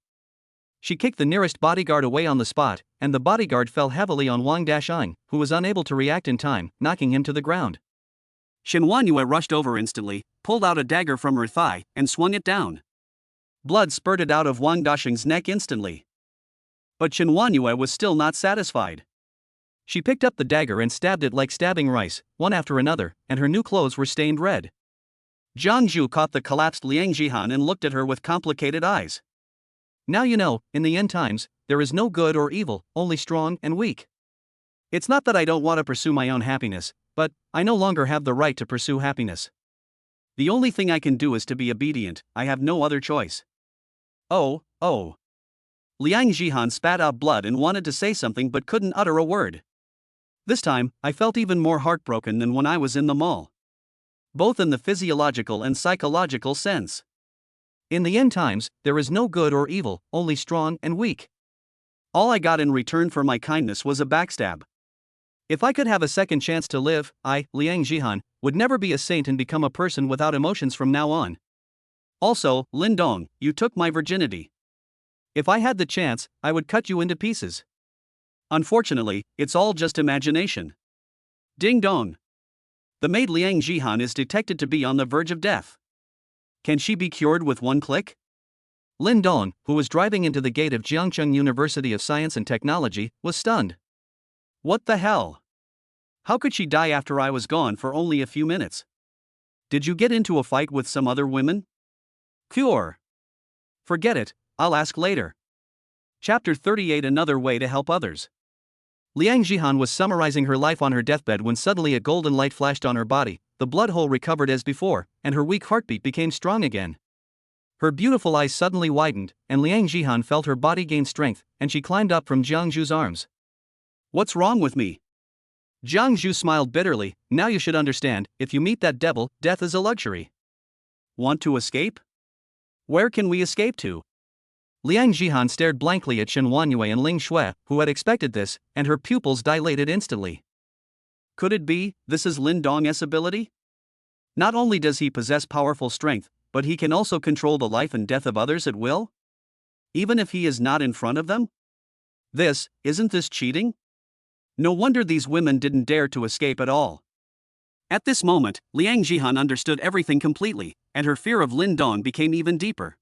She kicked the nearest bodyguard away on the spot, and the bodyguard fell heavily on Wang Dashang, who was unable to react in time, knocking him to the ground. Shen Huanyue rushed over instantly, pulled out a dagger from her thigh, and swung it down. Blood spurted out of Wang Dashang's neck instantly. But Shen Huanyue was still not satisfied. She picked up the dagger and stabbed it like stabbing rice, one after another, and her new clothes were stained red. Jiang Zhu caught the collapsed Liang Jihan and looked at her with complicated eyes. Now you know, in the end times, there is no good or evil, only strong and weak. It's not that I don't want to pursue my own happiness, but I no longer have the right to pursue happiness. The only thing I can do is to be obedient, I have no other choice. Oh. Liang Jihan spat out blood and wanted to say something but couldn't utter a word. This time, I felt even more heartbroken than when I was in the mall. Both in the physiological and psychological sense. In the end times, there is no good or evil, only strong and weak. All I got in return for my kindness was a backstab. If I could have a second chance to live, I, Liang Jihan, would never be a saint and become a person without emotions from now on. Also, Lin Dong, you took my virginity. If I had the chance, I would cut you into pieces. Unfortunately, it's all just imagination. Ding dong. The maid Liang Jihan is detected to be on the verge of death. Can she be cured with one click? Lin Dong, who was driving into the gate of Jiangcheng University of Science and Technology, was stunned. What the hell? How could she die after I was gone for only a few minutes? Did you get into a fight with some other women? Cure. Forget it, I'll ask later. Chapter 38 Another Way to Help Others. Liang Jihan was summarizing her life on her deathbed when suddenly a golden light flashed on her body, the blood hole recovered as before, and her weak heartbeat became strong again. Her beautiful eyes suddenly widened, and Liang Jihan felt her body gain strength, and she climbed up from Jiang Zhu's arms. What's wrong with me? Jiang Zhu smiled bitterly. Now you should understand, if you meet that devil, death is a luxury. Want to escape? Where can we escape to? Liang Jihan stared blankly at Shen Wanyue and Ling Shui, who had expected this, and her pupils dilated instantly. Could it be, this is Lin Dong's ability? Not only does he possess powerful strength, but he can also control the life and death of others at will? Even if he is not in front of them? Isn't this cheating? No wonder these women didn't dare to escape at all. At this moment, Liang Jihan understood everything completely, and her fear of Lin Dong became even deeper.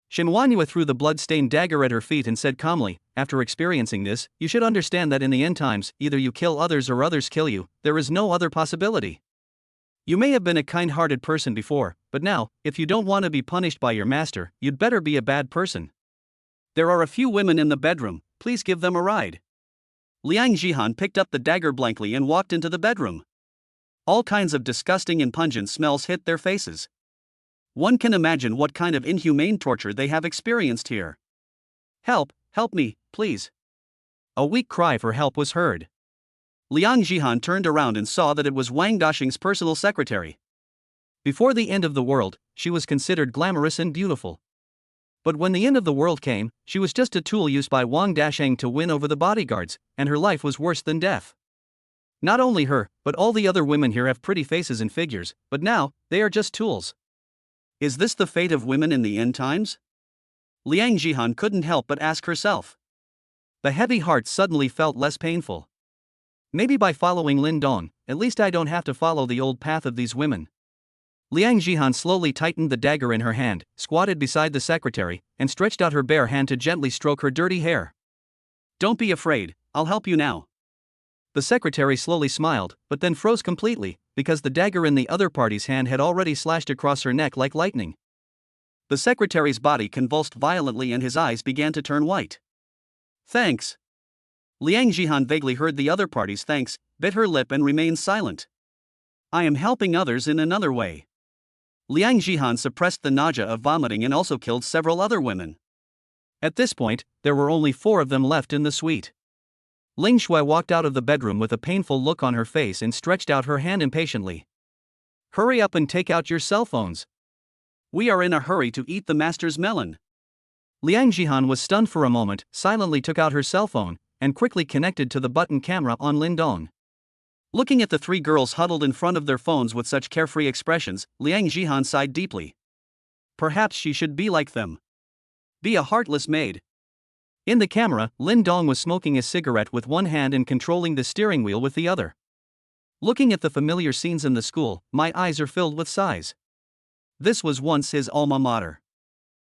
Shen Wanyue threw the blood-stained dagger at her feet and said calmly, after experiencing this, you should understand that in the end times, either you kill others or others kill you, there is no other possibility. You may have been a kind-hearted person before, but now, if you don't want to be punished by your master, you'd better be a bad person. There are a few women in the bedroom, please give them a ride. Liang Jihan picked up the dagger blankly and walked into the bedroom. All kinds of disgusting and pungent smells hit their faces. One can imagine what kind of inhumane torture they have experienced here. Help me, please. A weak cry for help was heard. Liang Jihan turned around and saw that it was Wang Daxing's personal secretary. Before the end of the world, she was considered glamorous and beautiful. But when the end of the world came, she was just a tool used by Wang Daxing to win over the bodyguards, and her life was worse than death. Not only her, but all the other women here have pretty faces and figures, but now, they are just tools. Is this the fate of women in the end times? Liang Jihan couldn't help but ask herself. The heavy heart suddenly felt less painful. Maybe by following Lin Dong, at least I don't have to follow the old path of these women. Liang Jihan slowly tightened the dagger in her hand, squatted beside the secretary, and stretched out her bare hand to gently stroke her dirty hair. Don't be afraid, I'll help you now. The secretary slowly smiled, but then froze completely, because the dagger in the other party's hand had already slashed across her neck like lightning. The secretary's body convulsed violently and his eyes began to turn white. Thanks. Liang Jihan vaguely heard the other party's thanks, bit her lip and remained silent. I am helping others in another way. Liang Jihan suppressed the nausea of vomiting and also killed several other women. At this point, there were only 4 of them left in the suite. Ling Shui walked out of the bedroom with a painful look on her face and stretched out her hand impatiently. Hurry up and take out your cell phones. We are in a hurry to eat the master's melon. Liang Jihan was stunned for a moment, silently took out her cell phone, and quickly connected to the button camera on Lin Dong. Looking at the 3 girls huddled in front of their phones with such carefree expressions, Liang Jihan sighed deeply. Perhaps she should be like them. Be a heartless maid. In the camera, Lin Dong was smoking a cigarette with one hand and controlling the steering wheel with the other. Looking at the familiar scenes in the school, my eyes are filled with sighs. This was once his alma mater.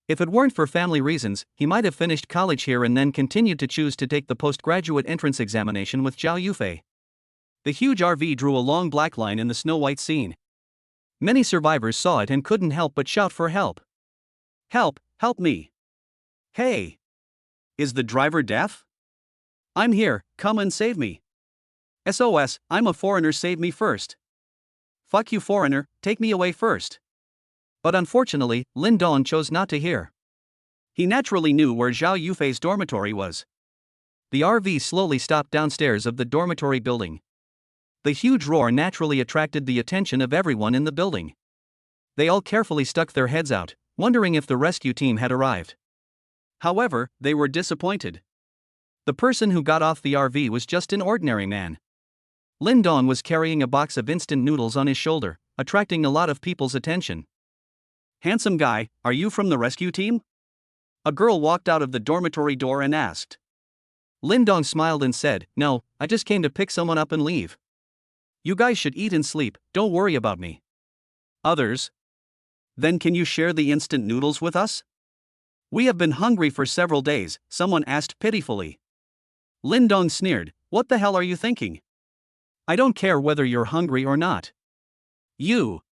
If it weren't for family reasons, he might have finished college here and then continued to choose to take the postgraduate entrance examination with Zhao Yufei. The huge RV drew a long black line in the snow-white scene. Many survivors saw it and couldn't help but shout for help. Help, help me. Hey! Is the driver deaf? I'm here, come and save me. SOS, I'm a foreigner, save me first. Fuck you, foreigner, take me away first. But unfortunately, Lin Dong chose not to hear. He naturally knew where Zhao Yufei's dormitory was. The RV slowly stopped downstairs of the dormitory building. The huge roar naturally attracted the attention of everyone in the building. They all carefully stuck their heads out, wondering if the rescue team had arrived. However, they were disappointed. The person who got off the RV was just an ordinary man. Lin Dong was carrying a box of instant noodles on his shoulder, attracting a lot of people's attention. Handsome guy, are you from the rescue team? A girl walked out of the dormitory door and asked. Lin Dong smiled and said, No, I just came to pick someone up and leave. You guys should eat and sleep, don't worry about me. Others? Then can you share the instant noodles with us? We have been hungry for several days, someone asked pitifully. Lin Dong sneered, What the hell are you thinking? I don't care whether you're hungry or not. You.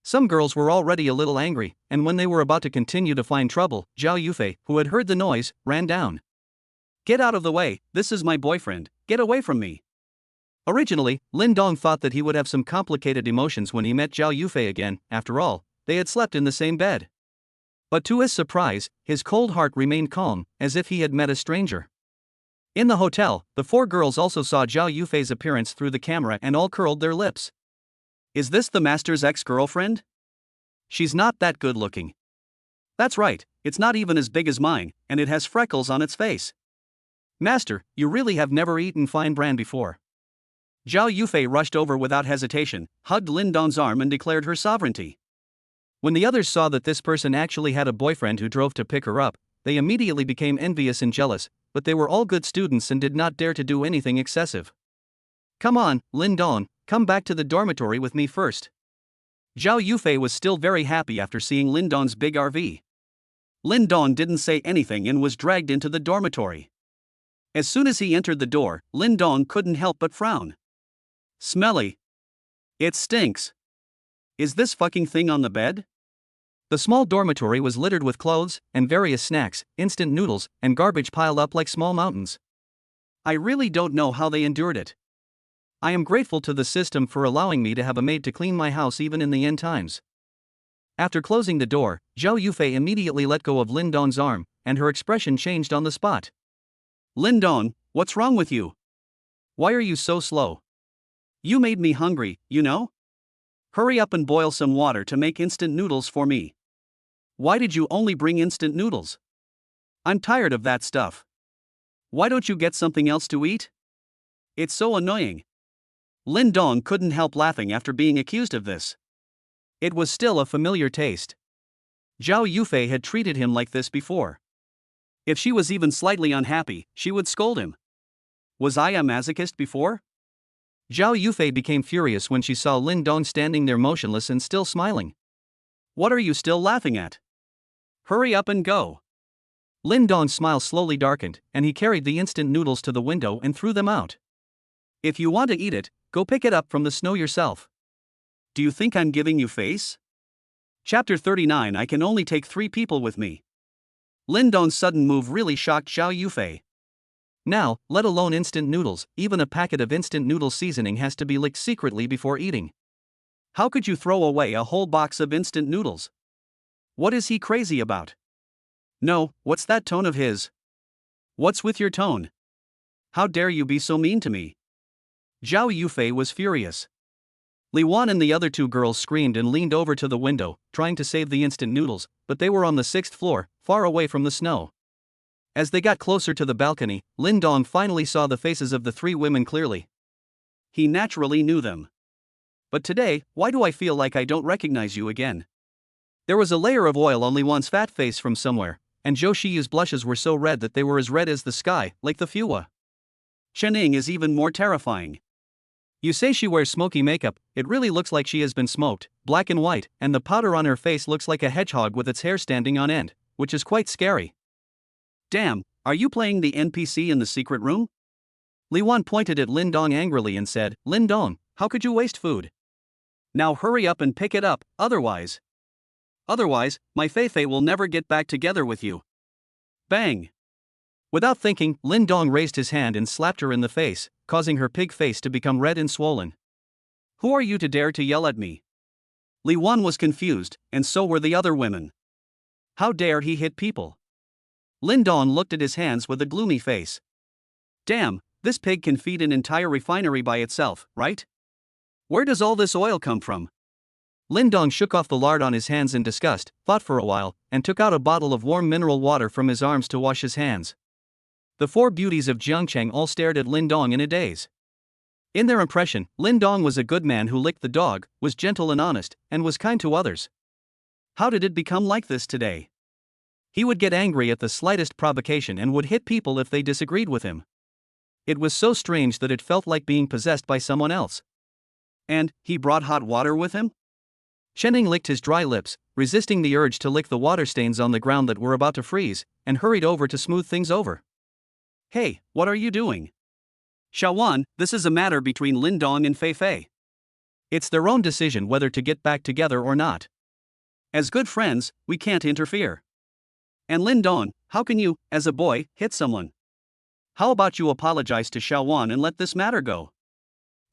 Some girls were already a little angry, and when they were about to continue to find trouble, Zhao Yufei, who had heard the noise, ran down. Get out of the way, this is my boyfriend, get away from me. Originally, Lin Dong thought that he would have some complicated emotions when he met Zhao Yufei again, after all, they had slept in the same bed. But to his surprise, his cold heart remained calm, as if he had met a stranger. In the hotel, the four girls also saw Zhao Yufei's appearance through the camera and all curled their lips. Is this the master's ex-girlfriend? She's not that good looking. That's right, it's not even as big as mine, and it has freckles on its face. Master, you really have never eaten fine bran before. Zhao Yufei rushed over without hesitation, hugged Lin Dong's arm and declared her sovereignty. When the others saw that this person actually had a boyfriend who drove to pick her up, they immediately became envious and jealous, but they were all good students and did not dare to do anything excessive. Come on, Lin Dong, come back to the dormitory with me first. Zhao Yufei was still very happy after seeing Lin Dong's big RV. Lin Dong didn't say anything and was dragged into the dormitory. As soon as he entered the door, Lin Dong couldn't help but frown. Smelly. It stinks. Is this fucking thing on the bed? The small dormitory was littered with clothes and various snacks, instant noodles, and garbage piled up like small mountains. I really don't know how they endured it. I am grateful to the system for allowing me to have a maid to clean my house even in the end times. After closing the door, Zhao Yufei immediately let go of Lin Dong's arm, and her expression changed on the spot. Lin Dong, what's wrong with you? Why are you so slow? You made me hungry, you know? Hurry up and boil some water to make instant noodles for me. Why did you only bring instant noodles? I'm tired of that stuff. Why don't you get something else to eat? It's so annoying. Lin Dong couldn't help laughing after being accused of this. It was still a familiar taste. Zhao Yufei had treated him like this before. If she was even slightly unhappy, she would scold him. Was I a masochist before? Zhao Yufei became furious when she saw Lin Dong standing there motionless and still smiling. What are you still laughing at? Hurry up and go. Lin Dong's smile slowly darkened, and he carried the instant noodles to the window and threw them out. If you want to eat it, go pick it up from the snow yourself. Do you think I'm giving you face? Chapter 39. I can only take 3 people with me. Lin Dong's sudden move really shocked Zhao Yufei. Now, let alone instant noodles, even a packet of instant noodle seasoning has to be licked secretly before eating. How could you throw away a whole box of instant noodles? What is he crazy about? No, what's that tone of his? What's with your tone? How dare you be so mean to me? Zhao Yufei was furious. Li Wan and the other 2 girls screamed and leaned over to the window, trying to save the instant noodles, but they were on the 6th floor, far away from the snow. As they got closer to the balcony, Lin Dong finally saw the faces of the 3 women clearly. He naturally knew them. But today, why do I feel like I don't recognize you again? There was a layer of oil on Li Wan's fat face from somewhere, and Zhou Shiyu's blushes were so red that they were as red as the sky, like the Fuwa. Shening is even more terrifying. You say she wears smoky makeup, it really looks like she has been smoked, black and white, and the powder on her face looks like a hedgehog with its hair standing on end, which is quite scary. Damn, are you playing the NPC in the secret room? Li Wan pointed at Lin Dong angrily and said, Lin Dong, how could you waste food? Now hurry up and pick it up, otherwise, my Fei will never get back together with you. Bang! Without thinking, Lin Dong raised his hand and slapped her in the face, causing her pig face to become red and swollen. Who are you to dare to yell at me? Li Wan was confused, and so were the other women. How dare he hit people? Lin Dong looked at his hands with a gloomy face. Damn, this pig can feed an entire refinery by itself, right? Where does all this oil come from? Lin Dong shook off the lard on his hands in disgust, thought for a while, and took out a bottle of warm mineral water from his arms to wash his hands. The four beauties of Jiangcheng all stared at Lin Dong in a daze. In their impression, Lin Dong was a good man who licked the dog, was gentle and honest, and was kind to others. How did it become like this today? He would get angry at the slightest provocation and would hit people if they disagreed with him. It was so strange that it felt like being possessed by someone else. And he brought hot water with him? Shening licked his dry lips, resisting the urge to lick the water stains on the ground that were about to freeze, and hurried over to smooth things over. Hey, what are you doing? Xiaowan, this is a matter between Lin Dong and Fei Fei. It's their own decision whether to get back together or not. As good friends, we can't interfere. And Lin Dong, how can you, as a boy, hit someone? How about you apologize to Xiaowan and let this matter go?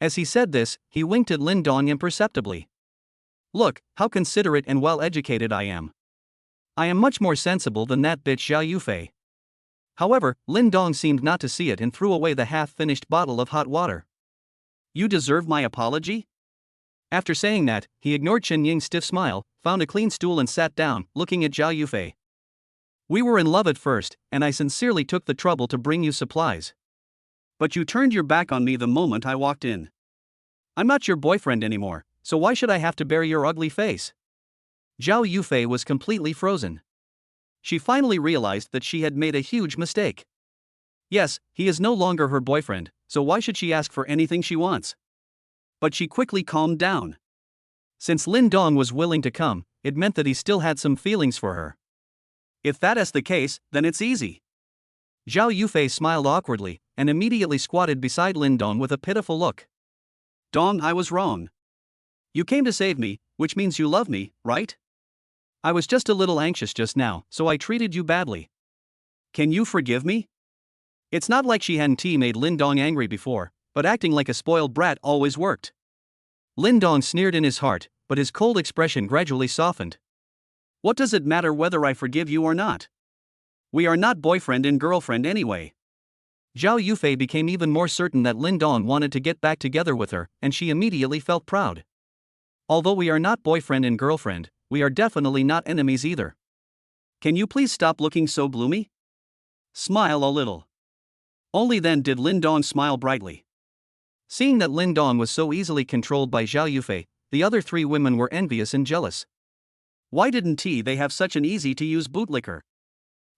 As he said this, he winked at Lin Dong imperceptibly. Look, how considerate and well-educated I am. I am much more sensible than that bitch Xiao Yufei. However, Lin Dong seemed not to see it and threw away the half-finished bottle of hot water. You deserve my apology? After saying that, he ignored Chen Ying's stiff smile, found a clean stool and sat down, looking at Xiao Yufei. We were in love at first, and I sincerely took the trouble to bring you supplies. But you turned your back on me the moment I walked in. I'm not your boyfriend anymore, so why should I have to bear your ugly face? Xiao Yufei was completely frozen. She finally realized that she had made a huge mistake. Yes, he is no longer her boyfriend, so why should she ask for anything she wants? But she quickly calmed down. Since Lin Dong was willing to come, it meant that he still had some feelings for her. If that is the case, then it's easy. Xiao Yufei smiled awkwardly, and immediately squatted beside Lin Dong with a pitiful look. Dong, I was wrong. You came to save me, which means you love me, right? I was just a little anxious just now, so I treated you badly. Can you forgive me? It's not like she hadn't made Lin Dong angry before, but acting like a spoiled brat always worked. Lin Dong sneered in his heart, but his cold expression gradually softened. What does it matter whether I forgive you or not? We are not boyfriend and girlfriend anyway. Xiao Yufei became even more certain that Lin Dong wanted to get back together with her, and she immediately felt proud. Although we are not boyfriend and girlfriend, we are definitely not enemies either. Can you please stop looking so gloomy? Smile a little. Only then did Lin Dong smile brightly. Seeing that Lin Dong was so easily controlled by Xiao Yufei, the other three women were envious and jealous. Why didn't they have such an easy-to-use bootlicker?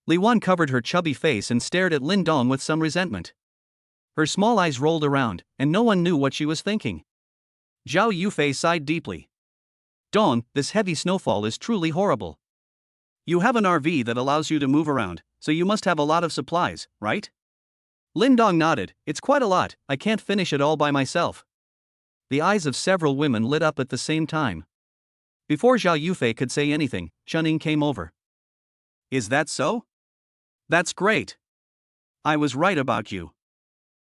Li Wan covered her chubby face and stared at Lin Dong with some resentment. Her small eyes rolled around, and no one knew what she was thinking. Xiao Yufei sighed deeply. Dong, this heavy snowfall is truly horrible. You have an RV that allows you to move around, so you must have a lot of supplies, right? Lin Dong nodded. It's quite a lot, I can't finish it all by myself. The eyes of several women lit up at the same time. Before Xiao Yufei could say anything, Chuning came over. Is that so? That's great. I was right about you.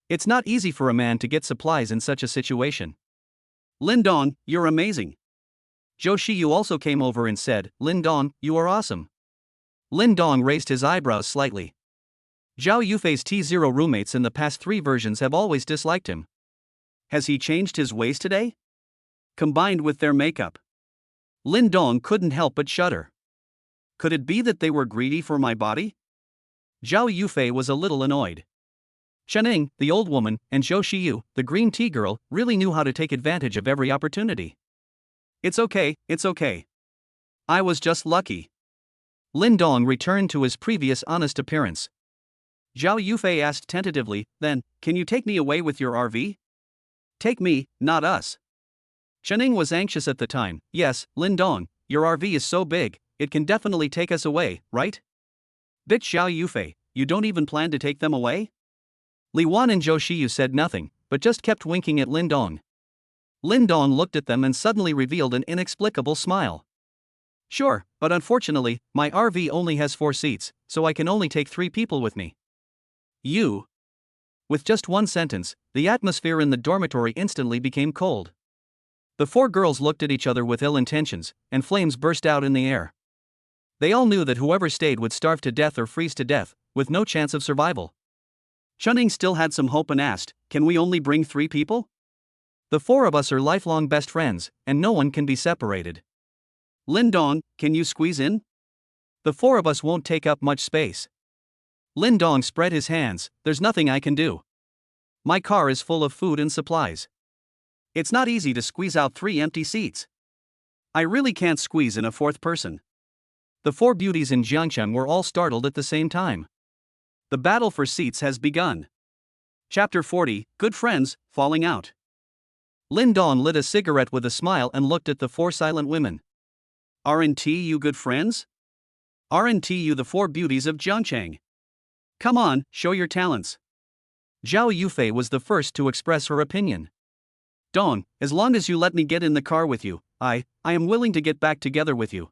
It's not easy for a man to get supplies in such a situation. Lin Dong, you're amazing. Zhou Shiyu also came over and said, Lin Dong, you are awesome. Lin Dong raised his eyebrows slightly. Xiao Yufei's T0 roommates in the past 3 versions have always disliked him. Has he changed his ways today? Combined with their makeup. Lin Dong couldn't help but shudder. Could it be that they were greedy for my body? Zhao Yufei was a little annoyed. Shening, the old woman, and Zhou Shiyu, the green tea girl, really knew how to take advantage of every opportunity. It's okay. I was just lucky. Lin Dong returned to his previous honest appearance. Zhao Yufei asked tentatively, then, can you take me away with your RV? Take me, not us. Shening was anxious at the time. Yes, Lin Dong, your RV is so big, it can definitely take us away, right? Bitch Xiao Yufei, you don't even plan to take them away? Li Wan and Zhou Shiyu said nothing, but just kept winking at Lin Dong. Lin Dong looked at them and suddenly revealed an inexplicable smile. Sure, but unfortunately, my RV only has 4 seats, so I can only take 3 people with me. You. With just one sentence, the atmosphere in the dormitory instantly became cold. The 4 girls looked at each other with ill intentions, and flames burst out in the air. They all knew that whoever stayed would starve to death or freeze to death, with no chance of survival. Chunning still had some hope and asked, "Can we only bring 3 people? The 4 of us are lifelong best friends, and no one can be separated. Lin Dong, can you squeeze in? The 4 of us won't take up much space." Lin Dong spread his hands, "There's nothing I can do. My car is full of food and supplies. It's not easy to squeeze out 3 empty seats. I really can't squeeze in a 4th person." The 4 beauties in Jiangcheng were all startled at the same time. The battle for seats has begun. Chapter 40, Good Friends, Falling Out. Lin Dong lit a cigarette with a smile and looked at the 4 silent women. "Aren't you good friends? Aren't you the 4 beauties of Jiangcheng? Come on, show your talents." Zhao Yufei was the first to express her opinion. "Dong, as long as you let me get in the car with you, I am willing to get back together with you.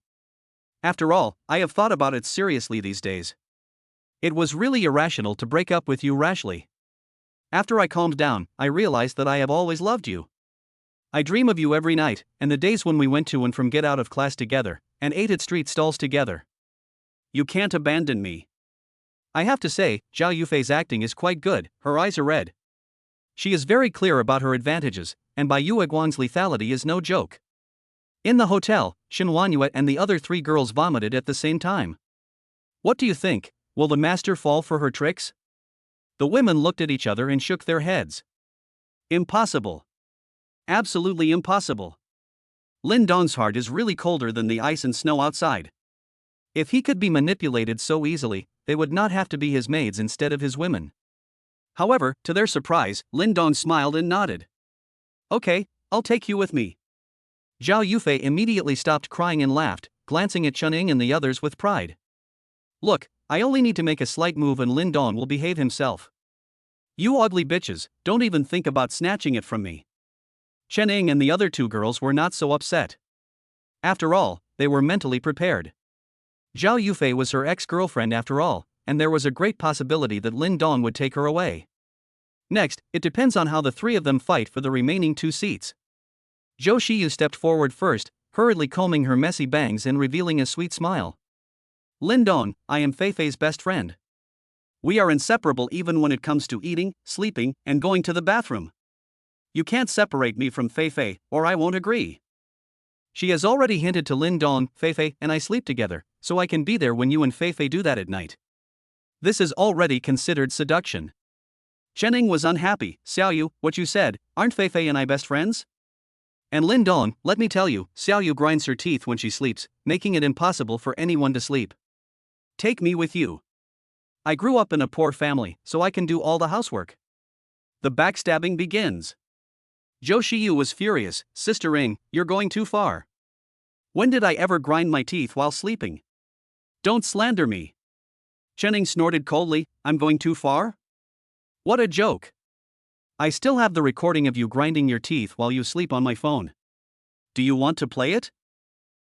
After all, I have thought about it seriously these days. It was really irrational to break up with you rashly. After I calmed down, I realized that I have always loved you. I dream of you every night, and the days when we went to and from get out of class together, and ate at street stalls together. You can't abandon me." I have to say, Zhao Yufei's acting is quite good, her eyes are red. She is very clear about her advantages, and Bai Yueguang's lethality is no joke. In the hotel, Shen Wanyue and the other 3 girls vomited at the same time. What do you think, will the master fall for her tricks? The women looked at each other and shook their heads. Impossible. Absolutely impossible. Lin Dong's heart is really colder than the ice and snow outside. If he could be manipulated so easily, they would not have to be his maids instead of his women. However, to their surprise, Lin Dong smiled and nodded. "Okay, I'll take you with me." Zhao Yufei immediately stopped crying and laughed, glancing at Chuning and the others with pride. "Look, I only need to make a slight move and Lin Dong will behave himself. You ugly bitches, don't even think about snatching it from me." Chen Ying and the other 2 girls were not so upset. After all, they were mentally prepared. Zhao Yufei was her ex-girlfriend after all, and there was a great possibility that Lin Dong would take her away. Next, it depends on how the 3 of them fight for the remaining 2 seats. Zhou Shiyu stepped forward first, hurriedly combing her messy bangs and revealing a sweet smile. "Lin Dong, I am Feifei's best friend. We are inseparable even when it comes to eating, sleeping, and going to the bathroom. You can't separate me from Feifei, or I won't agree. She has already hinted to Lin Dong, Feifei and I sleep together, so I can be there when you and Feifei do that at night. This is already considered seduction." Chening was unhappy. "Xiaoyu, what you said, aren't Feifei and I best friends? And Lin Dong, let me tell you, Xiaoyu grinds her teeth when she sleeps, making it impossible for anyone to sleep. Take me with you. I grew up in a poor family, so I can do all the housework." The backstabbing begins. Zhou Shiyu was furious. "Sister Ying, you're going too far. When did I ever grind my teeth while sleeping? Don't slander me." Chening snorted coldly, "I'm going too far? What a joke. I still have the recording of you grinding your teeth while you sleep on my phone. Do you want to play it?"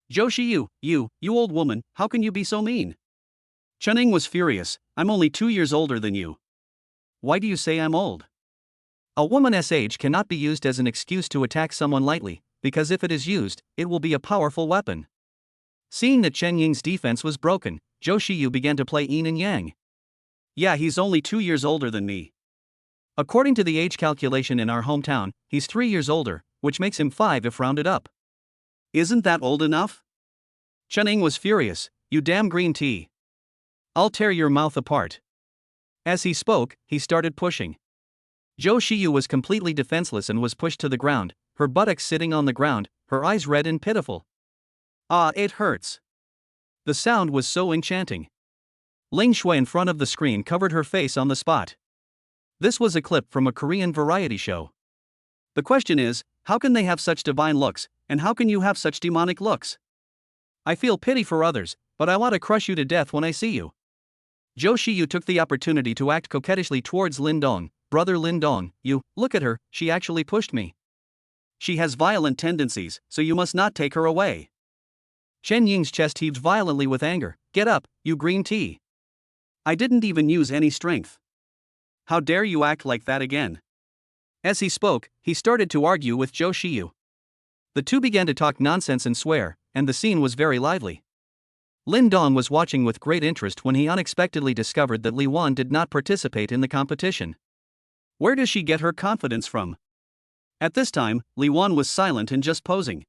"Zhou Shiyu, you old woman, how can you be so mean?" Chening was furious. "I'm only 2 years older than you. Why do you say I'm old?" A woman's age cannot be used as an excuse to attack someone lightly, because if it is used, it will be a powerful weapon. Seeing that Chen Ying's defense was broken, Zhou Shiyu began to play yin and yang. "Yeah, he's only 2 years older than me. According to the age calculation in our hometown, he's 3 years older, which makes him 5 if rounded up. Isn't that old enough?" Chen Ying was furious. "You damn green tea. I'll tear your mouth apart." As he spoke, he started pushing. Zhou Shiyu was completely defenseless and was pushed to the ground, her buttocks sitting on the ground, her eyes red and pitiful. "Ah, it hurts." The sound was so enchanting. Ling Shui in front of the screen covered her face on the spot. This was a clip from a Korean variety show. The question is, how can they have such divine looks, and how can you have such demonic looks? I feel pity for others, but I want to crush you to death when I see you. Zhou Shiyu took the opportunity to act coquettishly towards Lin Dong. "Brother Lin Dong, look at her, she actually pushed me. She has violent tendencies, so you must not take her away. Chen Ying's chest heaved violently with anger. Get up, you green tea. I didn't even use any strength. How dare you act like that again? As he spoke, he started to argue with Zhou Shiyu. The two began to talk nonsense and swear, and the scene was very lively. Lin Dong was watching with great interest when he unexpectedly discovered that Li Wan did not participate in the competition. Where does she get her confidence from? At this time, Li Wan was silent and just posing.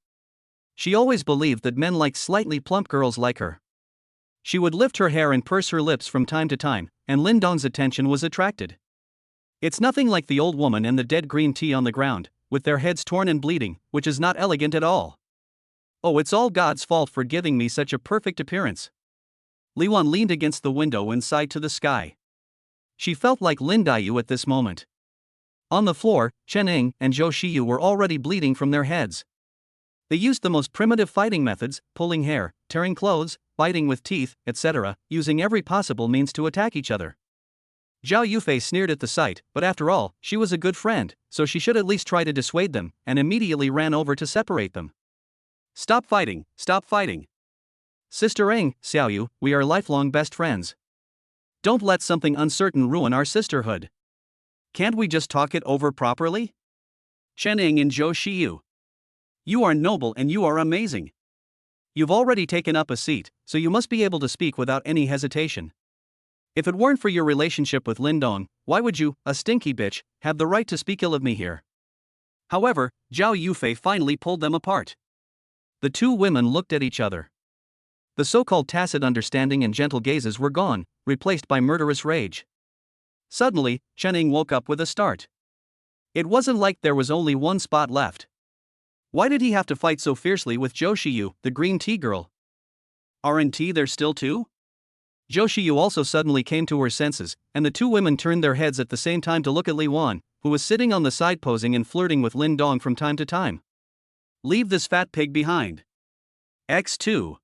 She always believed that men liked slightly plump girls like her. She would lift her hair and purse her lips from time to time, and Lin Dong's attention was attracted. It's nothing like the old woman and the dead green tea on the ground, with their heads torn and bleeding, which is not elegant at all. Oh, it's all God's fault for giving me such a perfect appearance. Li Wan leaned against the window and sighed to the sky. She felt like Lin Daiyu at this moment. On the floor, Chen Ying and Zhou Shiyu were already bleeding from their heads. They used the most primitive fighting methods, pulling hair, tearing clothes, biting with teeth, etc., using every possible means to attack each other. Zhao Yufei sneered at the sight, but after all, she was a good friend, so she should at least try to dissuade them, and immediately ran over to separate them. Stop fighting, stop fighting. Sister Ying, Xiaoyu, we are lifelong best friends. Don't let something uncertain ruin our sisterhood. Can't we just talk it over properly? Chen Ying and Zhou Shiyu. You are noble and you are amazing. You've already taken up a seat, so you must be able to speak without any hesitation. If it weren't for your relationship with Lin Dong, why would you, a stinky bitch, have the right to speak ill of me here? However, Zhao Yufei finally pulled them apart. The two women looked at each other. The so-called tacit understanding and gentle gazes were gone, replaced by murderous rage. Suddenly, Chen Ying woke up with a start. It wasn't like there was only one spot left. Why did he have to fight so fiercely with Zhou Shiyu, the green tea girl? Aren't there still two? Zhou Shiyu also suddenly came to her senses, and the two women turned their heads at the same time to look at Li Wan, who was sitting on the side posing and flirting with Lin Dong from time to time. Leave this fat pig behind. X2.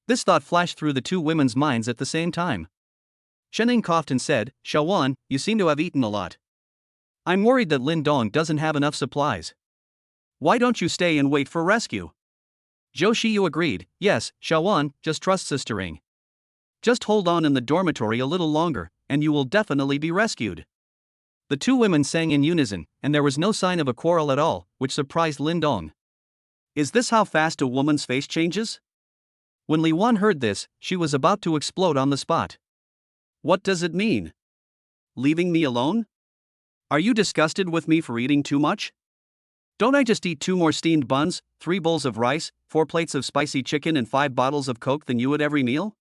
This thought flashed through the two women's minds at the same time. Chen Ying coughed and said, Xiao Wan, you seem to have eaten a lot. I'm worried that Lin Dong doesn't have enough supplies. Why don't you stay and wait for rescue? Zhou Shiyu agreed, yes, Xiao Wan, just trust Sister Ying. Just hold on in the dormitory a little longer, and you will definitely be rescued. The two women sang in unison, and there was no sign of a quarrel at all, which surprised Lin Dong. Is this how fast a woman's face changes? When Li Wan heard this, she was about to explode on the spot. What does it mean? Leaving me alone? Are you disgusted with me for eating too much? Don't I just eat 2 more steamed buns, 3 bowls of rice, 4 plates of spicy chicken and 5 bottles of Coke than you at every meal?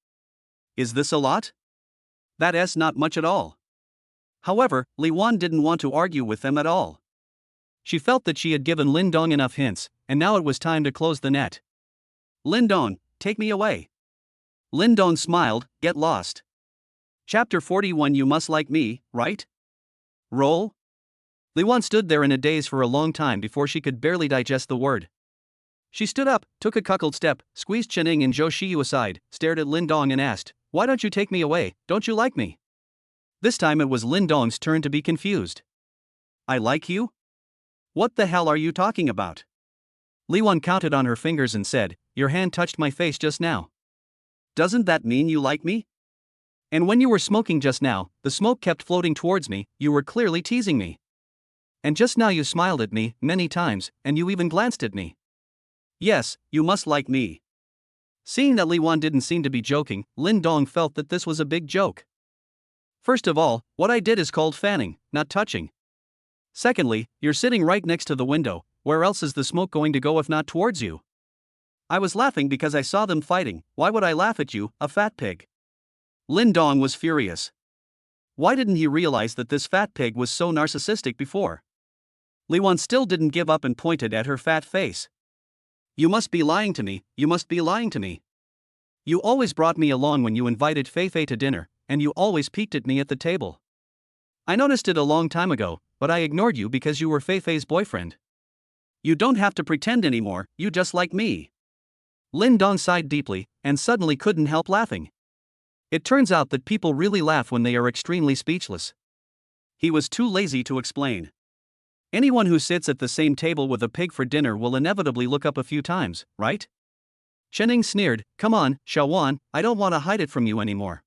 Is this a lot? That's not much at all. However, Li Wan didn't want to argue with them at all. She felt that she had given Lin Dong enough hints, and now it was time to close the net. Lin Dong, take me away. Lin Dong smiled, get lost. Chapter 41. You must like me, right? Roll? Li Wan stood there in a daze for a long time before she could barely digest the word. She stood up, took a cuckold step, squeezed Chen Ying and Zhou Shiyu aside, stared at Lin Dong and asked, why don't you take me away, don't you like me? This time it was Lin Dong's turn to be confused. I like you? What the hell are you talking about? Li Wan counted on her fingers and said, your hand touched my face just now. Doesn't that mean you like me? And when you were smoking just now, the smoke kept floating towards me, you were clearly teasing me. And just now you smiled at me, many times, and you even glanced at me. Yes, you must like me. Seeing that Li Wan didn't seem to be joking, Lin Dong felt that this was a big joke. First of all, what I did is called fanning, not touching. Secondly, you're sitting right next to the window, where else is the smoke going to go if not towards you? I was laughing because I saw them fighting, why would I laugh at you, a fat pig? Lin Dong was furious. Why didn't he realize that this fat pig was so narcissistic before? Li Wan still didn't give up and pointed at her fat face. You must be lying to me, you must be lying to me. You always brought me along when you invited Fei Fei to dinner, and you always peeked at me at the table. I noticed it a long time ago, but I ignored you because you were Fei Fei's boyfriend. You don't have to pretend anymore, you just like me. Lin Dong sighed deeply, and suddenly couldn't help laughing. It turns out that people really laugh when they are extremely speechless. He was too lazy to explain. Anyone who sits at the same table with a pig for dinner will inevitably look up a few times, right? Chening sneered, "Come on, Xiaowan, I don't want to hide it from you anymore.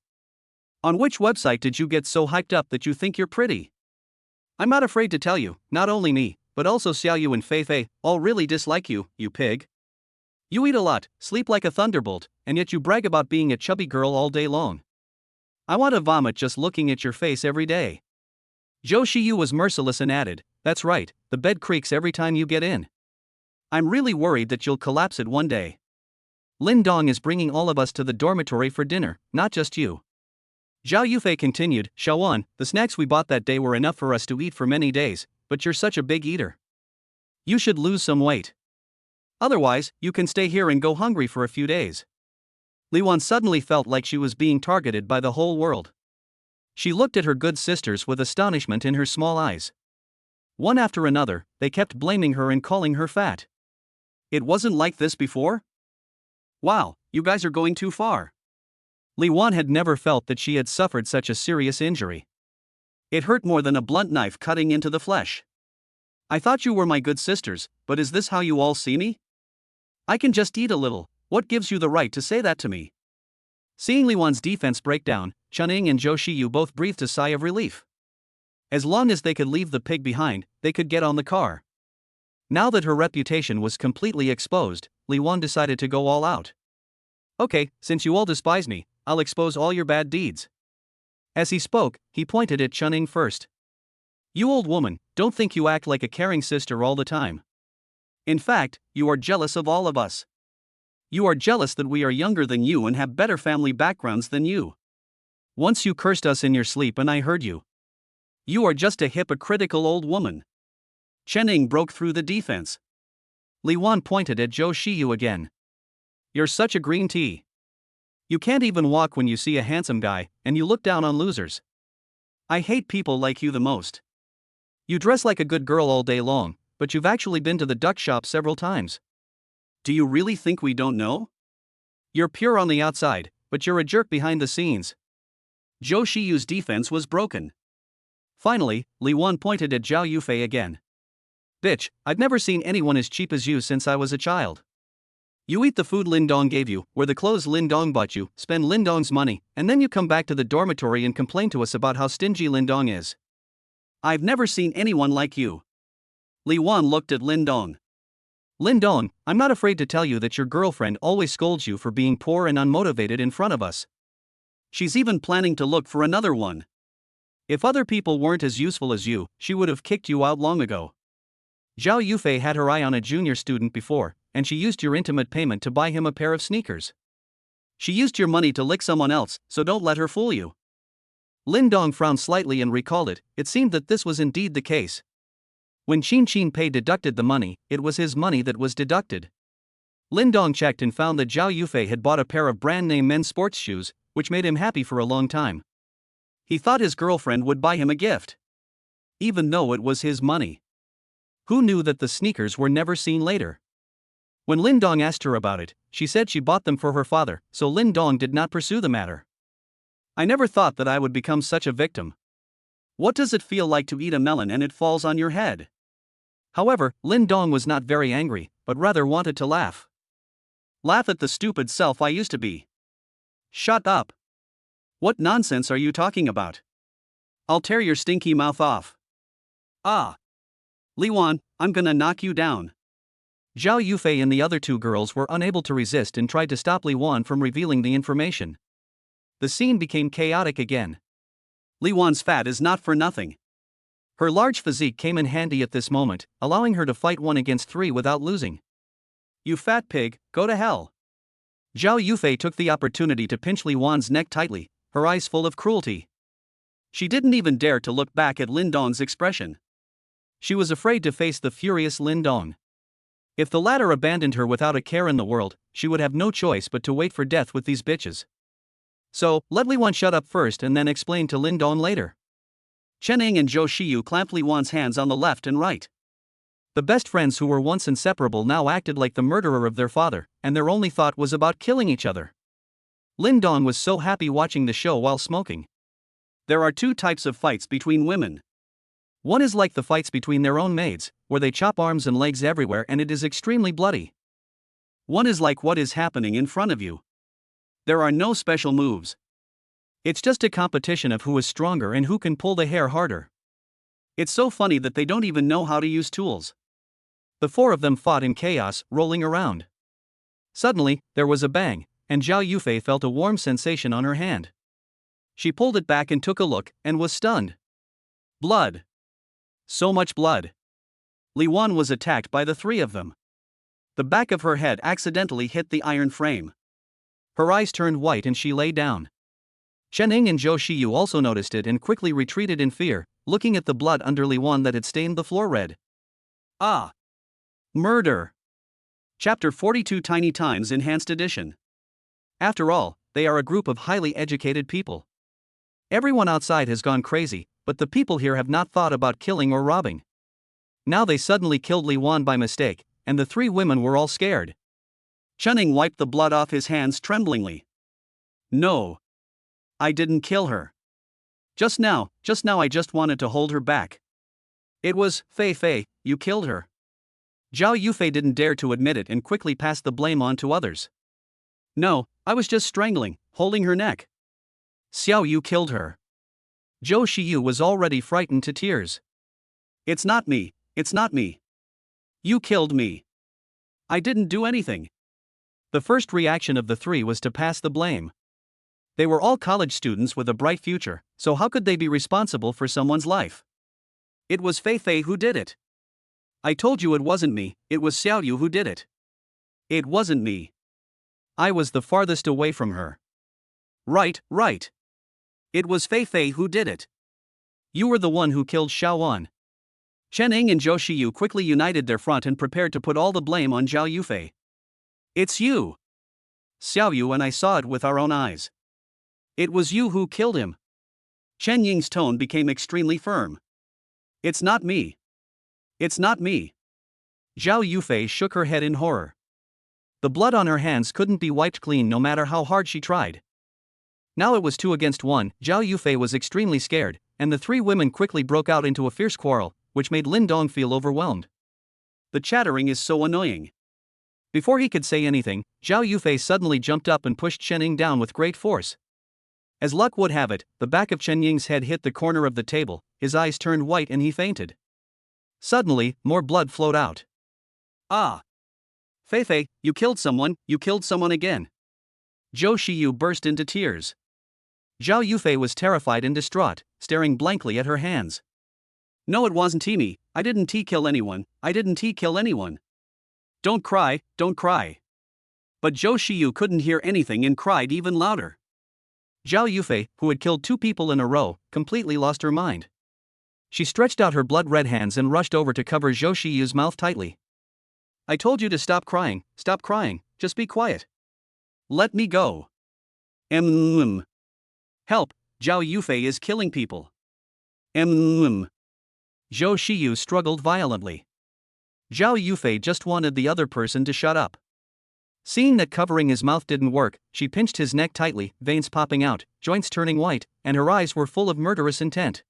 On which website did you get so hyped up that you think you're pretty? I'm not afraid to tell you, not only me, but also Xiaoyu and Feifei, all really dislike you, you pig. You eat a lot, sleep like a thunderbolt, and yet you brag about being a chubby girl all day long. I want to vomit just looking at your face every day." Zhou Shiyu was merciless and added, "That's right, the bed creaks every time you get in. I'm really worried that you'll collapse it one day. Lin Dong is bringing all of us to the dormitory for dinner, not just you." Zhao Yufei continued, "Xiaowan, the snacks we bought that day were enough for us to eat for many days, but you're such a big eater. You should lose some weight. Otherwise, you can stay here and go hungry for a few days." Li Wan suddenly felt like she was being targeted by the whole world. She looked at her good sisters with astonishment in her small eyes. One after another, they kept blaming her and calling her fat. It wasn't like this before? Wow, you guys are going too far. Li Wan had never felt that she had suffered such a serious injury. It hurt more than a blunt knife cutting into the flesh. "I thought you were my good sisters, but is this how you all see me? I can just eat a little, what gives you the right to say that to me?" Seeing Li Wan's defense break down, Chuning and Zhou Shiyu both breathed a sigh of relief. As long as they could leave the pig behind, they could get on the car. Now that her reputation was completely exposed, Li Wan decided to go all out. "Okay, since you all despise me, I'll expose all your bad deeds." As he spoke, he pointed at Chuning first. "You old woman, don't think you act like a caring sister all the time. In fact, you are jealous of all of us. You are jealous that we are younger than you and have better family backgrounds than you. Once you cursed us in your sleep and I heard you. You are just a hypocritical old woman." Chening broke through the defense. Li Wan pointed at Zhou Shiyu again. "You're such a green tea. You can't even walk when you see a handsome guy, and you look down on losers. I hate people like you the most. You dress like a good girl all day long, but you've actually been to the duck shop several times. Do you really think we don't know? You're pure on the outside, but you're a jerk behind the scenes." Zhou Shiyu's defense was broken. Finally, Li Wan pointed at Zhao Yufei again. "Bitch, I've never seen anyone as cheap as you since I was a child. You eat the food Lin Dong gave you, wear the clothes Lin Dong bought you, spend Lin Dong's money, and then you come back to the dormitory and complain to us about how stingy Lin Dong is. I've never seen anyone like you." Li Wan looked at Lin Dong. "Lin Dong, I'm not afraid to tell you that your girlfriend always scolds you for being poor and unmotivated in front of us. She's even planning to look for another one. If other people weren't as useful as you, she would have kicked you out long ago. Zhao Yufei had her eye on a junior student before, and she used your intimate payment to buy him a pair of sneakers. She used your money to lick someone else, so don't let her fool you." Lin Dong frowned slightly and recalled it. It seemed that this was indeed the case. When Qin Pei deducted the money, it was his money that was deducted. Lin Dong checked and found that Zhao Yufei had bought a pair of brand-name men's sports shoes, which made him happy for a long time. He thought his girlfriend would buy him a gift, even though it was his money. Who knew that the sneakers were never seen later? When Lin Dong asked her about it, she said she bought them for her father, so Lin Dong did not pursue the matter. "I never thought that I would become such a victim. What does it feel like to eat a melon and it falls on your head?" However, Lin Dong was not very angry, but rather wanted to laugh. "Laugh at the stupid self I used to be. Shut up. What nonsense are you talking about? I'll tear your stinky mouth off. Ah. Li Wan, I'm gonna knock you down." Zhao Yufei and the other two girls were unable to resist and tried to stop Li Wan from revealing the information. The scene became chaotic again. Li Wan's fat is not for nothing. Her large physique came in handy at this moment, allowing her to fight 1 against 3 without losing. "You fat pig, go to hell." Zhao Yufei took the opportunity to pinch Li Wan's neck tightly, her eyes full of cruelty. She didn't even dare to look back at Lin Dong's expression. She was afraid to face the furious Lin Dong. If the latter abandoned her without a care in the world, she would have no choice but to wait for death with these bitches. So, let Li Wan shut up first and then explain to Lin Dong later. Chening and Zhou Shiyu clamped Li Wan's hands on the left and right. The best friends who were once inseparable now acted like the murderer of their father, and their only thought was about killing each other. Lin Dong was so happy watching the show while smoking. There are 2 types of fights between women. One is like the fights between their own maids, where they chop arms and legs everywhere and it is extremely bloody. One is like what is happening in front of you. There are no special moves. It's just a competition of who is stronger and who can pull the hair harder. It's so funny that they don't even know how to use tools. The four of them fought in chaos, rolling around. Suddenly, there was a bang, and Zhao Yufei felt a warm sensation on her hand. She pulled it back and took a look, and was stunned. Blood. So much blood. Li Wan was attacked by the three of them. The back of her head accidentally hit the iron frame. Her eyes turned white and she lay down. Chen Ying and Zhou Shiyu also noticed it and quickly retreated in fear, looking at the blood under Li Wan that had stained the floor red. Ah! Murder! Chapter 42 Tiny Times Enhanced Edition. After all, they are a group of highly educated people. Everyone outside has gone crazy, but the people here have not thought about killing or robbing. Now they suddenly killed Li Wan by mistake, and the three women were all scared. Chen Ying wiped the blood off his hands tremblingly. No. I didn't kill her. Just now I just wanted to hold her back. It was, Fei, you killed her. Zhao Yufei didn't dare to admit it and quickly passed the blame on to others. No, I was just strangling, holding her neck. Xiao Yu killed her. Zhou Shiyu was already frightened to tears. It's not me. You killed me. I didn't do anything. The first reaction of the three was to pass the blame. They were all college students with a bright future, so how could they be responsible for someone's life? It was Fei who did it. I told you it wasn't me, it was Xiao Yu who did it. It wasn't me. I was the farthest away from her. Right. It was Fei who did it. You were the one who killed Xiao Wan. Chen Ying and Zhou Shiyu quickly united their front and prepared to put all the blame on Zhao Yufei. It's you. Xiao Yu and I saw it with our own eyes. It was you who killed him. Chen Ying's tone became extremely firm. It's not me. Zhao Yufei shook her head in horror. The blood on her hands couldn't be wiped clean no matter how hard she tried. Now it was 2 against 1, Zhao Yufei was extremely scared, and the three women quickly broke out into a fierce quarrel, which made Lin Dong feel overwhelmed. The chattering is so annoying. Before he could say anything, Zhao Yufei suddenly jumped up and pushed Chen Ying down with great force. As luck would have it, the back of Chen Ying's head hit the corner of the table, his eyes turned white and he fainted. Suddenly, more blood flowed out. Ah! Fei, you killed someone again. Zhou Shiyu burst into tears. Zhao Yufei was terrified and distraught, staring blankly at her hands. No, it wasn't me, I didn't kill anyone. Don't cry. But Zhou Shiyu couldn't hear anything and cried even louder. Zhao Yufei, who had killed 2 people in a row, completely lost her mind. She stretched out her blood-red hands and rushed over to cover Zhou Shiyu's mouth tightly. I told you to stop crying, just be quiet. Let me go. Help, Zhao Yufei is killing people. Zhou Shiyu struggled violently. Zhao Yufei just wanted the other person to shut up. Seeing that covering his mouth didn't work, she pinched his neck tightly, veins popping out, joints turning white, and her eyes were full of murderous intent.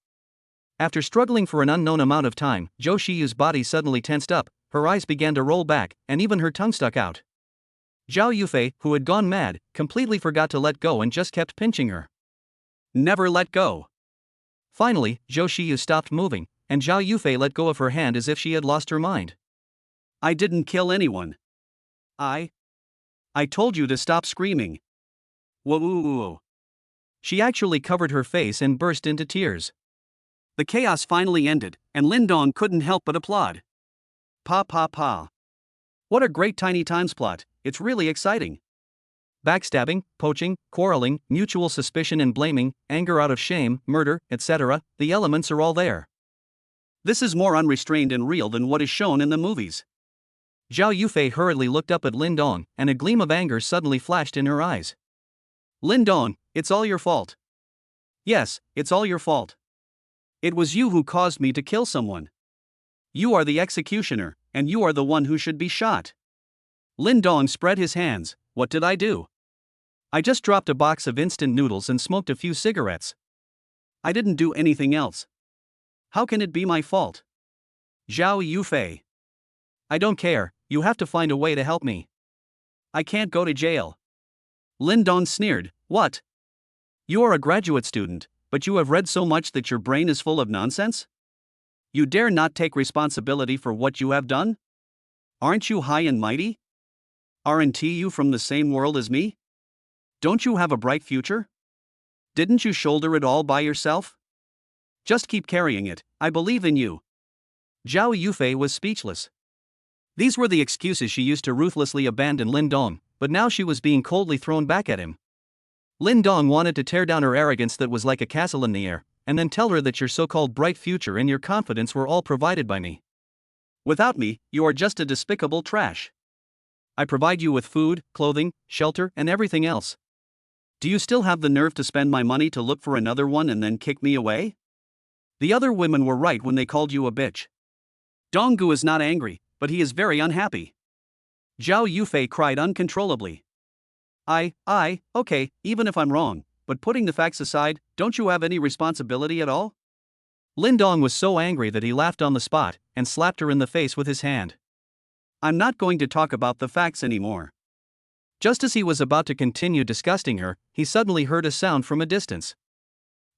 After struggling for an unknown amount of time, Zhou Shiyu's body suddenly tensed up, her eyes began to roll back, and even her tongue stuck out. Zhao Yufei, who had gone mad, completely forgot to let go and just kept pinching her. Never let go. Finally, Zhou Shiyu stopped moving, and Zhao Yufei let go of her hand as if she had lost her mind. I didn't kill anyone. I told you to stop screaming. Whoa. She actually covered her face and burst into tears. The chaos finally ended, and Lin Dong couldn't help but applaud. Pa. What a great Tiny Times plot, it's really exciting. Backstabbing, poaching, quarreling, mutual suspicion and blaming, anger out of shame, murder, etc., the elements are all there. This is more unrestrained and real than what is shown in the movies. Zhao Yufei hurriedly looked up at Lin Dong, and a gleam of anger suddenly flashed in her eyes. Lin Dong, it's all your fault. Yes, it's all your fault. It was you who caused me to kill someone. You are the executioner, and you are the one who should be shot. Lin Dong spread his hands. What did I do? I just dropped a box of instant noodles and smoked a few cigarettes. I didn't do anything else. How can it be my fault? Zhao Yufei. I don't care, you have to find a way to help me. I can't go to jail. Lin Dong sneered, what? You are a graduate student, but you have read so much that your brain is full of nonsense? You dare not take responsibility for what you have done? Aren't you high and mighty? Aren't you from the same world as me? Don't you have a bright future? Didn't you shoulder it all by yourself? Just keep carrying it, I believe in you. Zhao Yufei was speechless. These were the excuses she used to ruthlessly abandon Lin Dong, but now she was being coldly thrown back at him. Lin Dong wanted to tear down her arrogance that was like a castle in the air, and then tell her that your so-called bright future and your confidence were all provided by me. Without me, you are just a despicable trash. I provide you with food, clothing, shelter, and everything else. Do you still have the nerve to spend my money to look for another one and then kick me away? The other women were right when they called you a bitch. Donggu is not angry, but he is very unhappy. Zhao Yufei cried uncontrollably. Okay, even if I'm wrong, but putting the facts aside, don't you have any responsibility at all? Lin Dong was so angry that he laughed on the spot and slapped her in the face with his hand. I'm not going to talk about the facts anymore. Just as he was about to continue disgusting her, he suddenly heard a sound from a distance.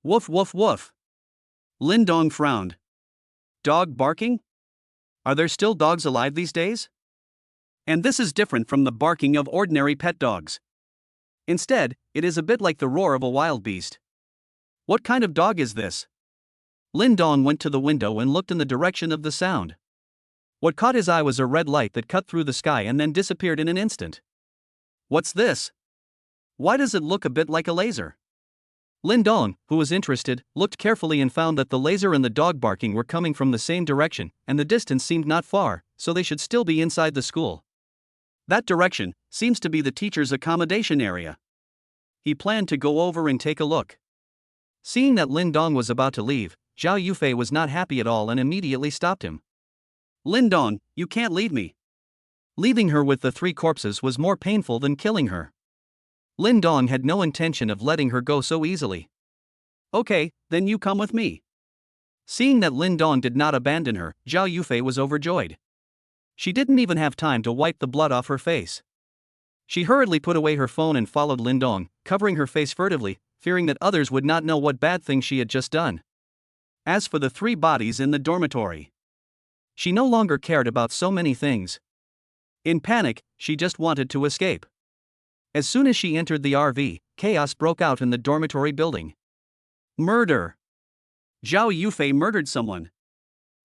Woof woof woof. Lin Dong frowned. Dog barking? Are there still dogs alive these days? And this is different from the barking of ordinary pet dogs. Instead, it is a bit like the roar of a wild beast. What kind of dog is this? Lin Dong went to the window and looked in the direction of the sound. What caught his eye was a red light that cut through the sky and then disappeared in an instant. What's this? Why does it look a bit like a laser? Lin Dong, who was interested, looked carefully and found that the laser and the dog barking were coming from the same direction, and the distance seemed not far, so they should still be inside the school. That direction seems to be the teacher's accommodation area. He planned to go over and take a look. Seeing that Lin Dong was about to leave, Zhao Yufei was not happy at all and immediately stopped him. Lin Dong, you can't leave me. Leaving her with the 3 corpses was more painful than killing her. Lin Dong had no intention of letting her go so easily. Okay, then you come with me. Seeing that Lin Dong did not abandon her, Zhao Yufei was overjoyed. She didn't even have time to wipe the blood off her face. She hurriedly put away her phone and followed Lin Dong, covering her face furtively, fearing that others would not know what bad thing she had just done. As for the 3 bodies in the dormitory, she no longer cared about so many things. In panic, she just wanted to escape. As soon as she entered the RV, chaos broke out in the dormitory building. Murder! Zhao Yufei murdered someone.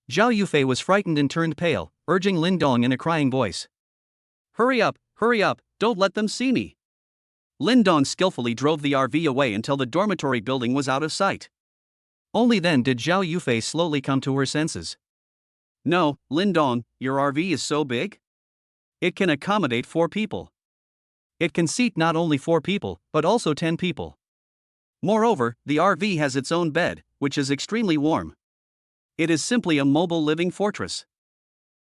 Zhao Yufei was frightened and turned pale, urging Lin Dong in a crying voice. Hurry up, don't let them see me. Lin Dong skillfully drove the RV away until the dormitory building was out of sight. Only then did Zhao Yufei slowly come to her senses. No, Lin Dong, your RV is so big? It can accommodate 4 people. It can seat not only 4 people, but also 10 people. Moreover, the RV has its own bed, which is extremely warm. It is simply a mobile living fortress.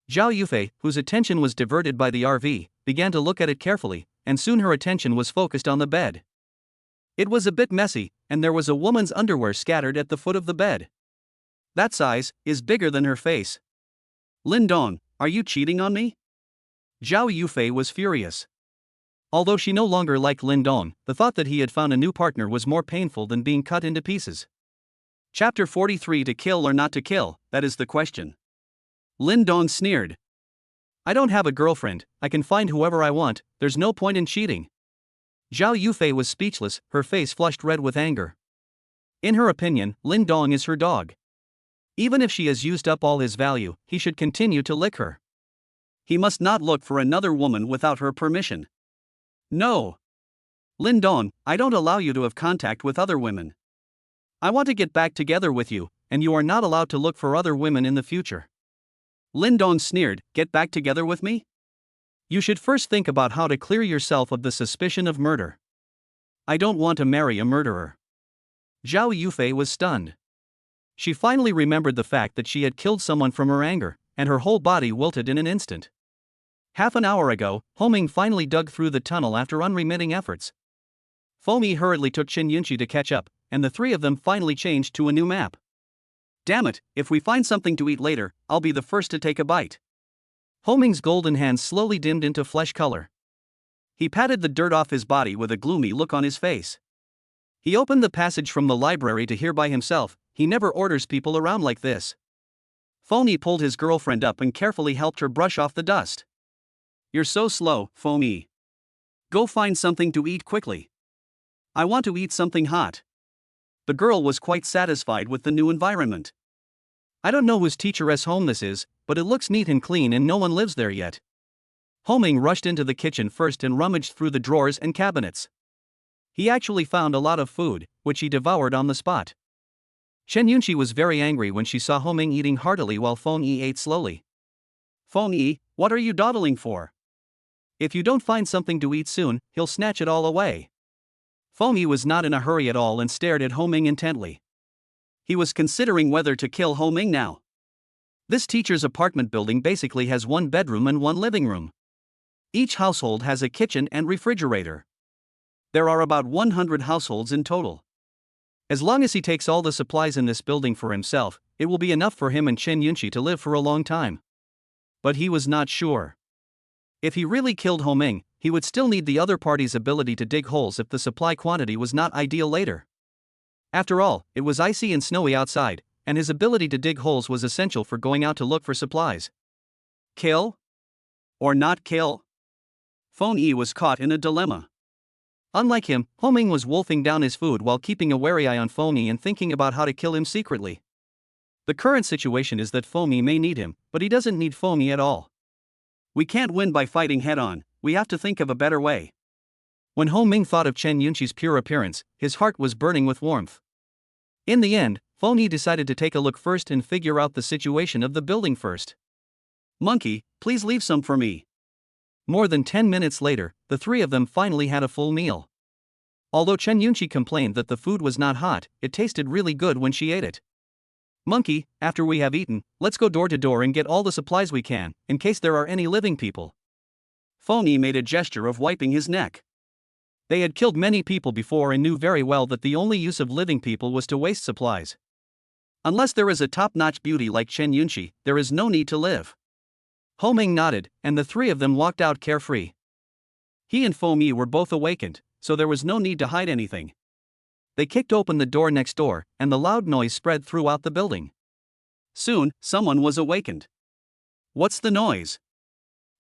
Zhao Yufei, whose attention was diverted by the RV, began to look at it carefully, and soon her attention was focused on the bed. It was a bit messy, and there was a woman's underwear scattered at the foot of the bed. That size is bigger than her face. Lin Dong, are you cheating on me? Zhao Yufei was furious. Although she no longer liked Lin Dong, the thought that he had found a new partner was more painful than being cut into pieces. Chapter 43. To kill or not to kill, that is the question. Lin Dong sneered. I don't have a girlfriend, I can find whoever I want, there's no point in cheating. Zhao Yufei was speechless, her face flushed red with anger. In her opinion, Lin Dong is her dog. Even if she has used up all his value, he should continue to lick her. He must not look for another woman without her permission. No. Lin Dong, I don't allow you to have contact with other women. I want to get back together with you, and you are not allowed to look for other women in the future. Lin Dong sneered, get back together with me? You should first think about how to clear yourself of the suspicion of murder. I don't want to marry a murderer. Zhao Yufei was stunned. She finally remembered the fact that she had killed someone from her anger, and her whole body wilted in an instant. Half an hour ago, Homing finally dug through the tunnel after unremitting efforts. Fomi hurriedly took Qin Yunqi to catch up, and the 3 of them finally changed to a new map. Damn it, if we find something to eat later, I'll be the first to take a bite. Homing's golden hands slowly dimmed into flesh color. He patted the dirt off his body with a gloomy look on his face. He opened the passage from the library to hear by himself. He never orders people around like this. Phony pulled his girlfriend up and carefully helped her brush off the dust. You're so slow, Phony. Go find something to eat quickly. I want to eat something hot. The girl was quite satisfied with the new environment. I don't know whose teacher's home this is, but it looks neat and clean and no one lives there yet. Homing rushed into the kitchen first and rummaged through the drawers and cabinets. He actually found a lot of food, which he devoured on the spot. Chen Yunqi was very angry when she saw Homing eating heartily while Feng Yi ate slowly. Feng Yi, what are you dawdling for? If you don't find something to eat soon, he'll snatch it all away. Feng Yi was not in a hurry at all and stared at Homing intently. He was considering whether to kill Homing now. This teacher's apartment building basically has one bedroom and one living room. Each household has a kitchen and refrigerator. There are about 100 households in total. As long as he takes all the supplies in this building for himself, it will be enough for him and Chen Yunqi to live for a long time. But he was not sure. If he really killed Homing, he would still need the other party's ability to dig holes if the supply quantity was not ideal later. After all, it was icy and snowy outside, and his ability to dig holes was essential for going out to look for supplies. Kill? Or not kill? Feng Yi was caught in a dilemma. Unlike him, Homing was wolfing down his food while keeping a wary eye on Feng Yi and thinking about how to kill him secretly. The current situation is that Feng Yi may need him, but he doesn't need Feng Yi at all. We can't win by fighting head-on, we have to think of a better way. When Homing thought of Chen Yunqi's pure appearance, his heart was burning with warmth. In the end, Feng Yi decided to take a look first and figure out the situation of the building first. Monkey, please leave some for me. More than 10 minutes later, the three of them finally had a full meal. Although Chen Yunqi complained that the food was not hot, it tasted really good when she ate it. Monkey, after we have eaten, let's go door to door and get all the supplies we can, in case there are any living people. Feng Yi made a gesture of wiping his neck. They had killed many people before and knew very well that the only use of living people was to waste supplies. Unless there is a top-notch beauty like Chen Yunqi, there is no need to live. Homing nodded, and the three of them walked out carefree. He and Feng Yi were both awakened, so there was no need to hide anything. They kicked open the door next door, and the loud noise spread throughout the building. Soon, someone was awakened. What's the noise?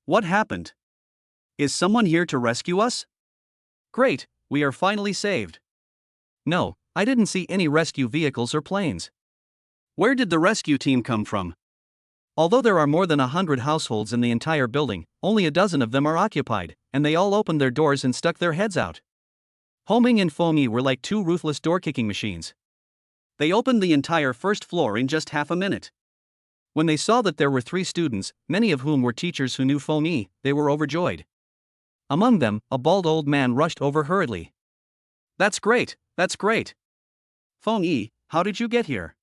What happened? Is someone here to rescue us? Great, we are finally saved. No, I didn't see any rescue vehicles or planes. Where did the rescue team come from? Although there are more than 100 households in the entire building, only a dozen of them are occupied, and they all opened their doors and stuck their heads out. Homing and Feng Yi were like two ruthless door-kicking machines. They opened the entire first floor in just half a minute. When they saw that there were 3 students, many of whom were teachers who knew Feng Yi, they were overjoyed. Among them, a bald old man rushed over hurriedly. That's great, that's great. Feng Yi, how did you get here?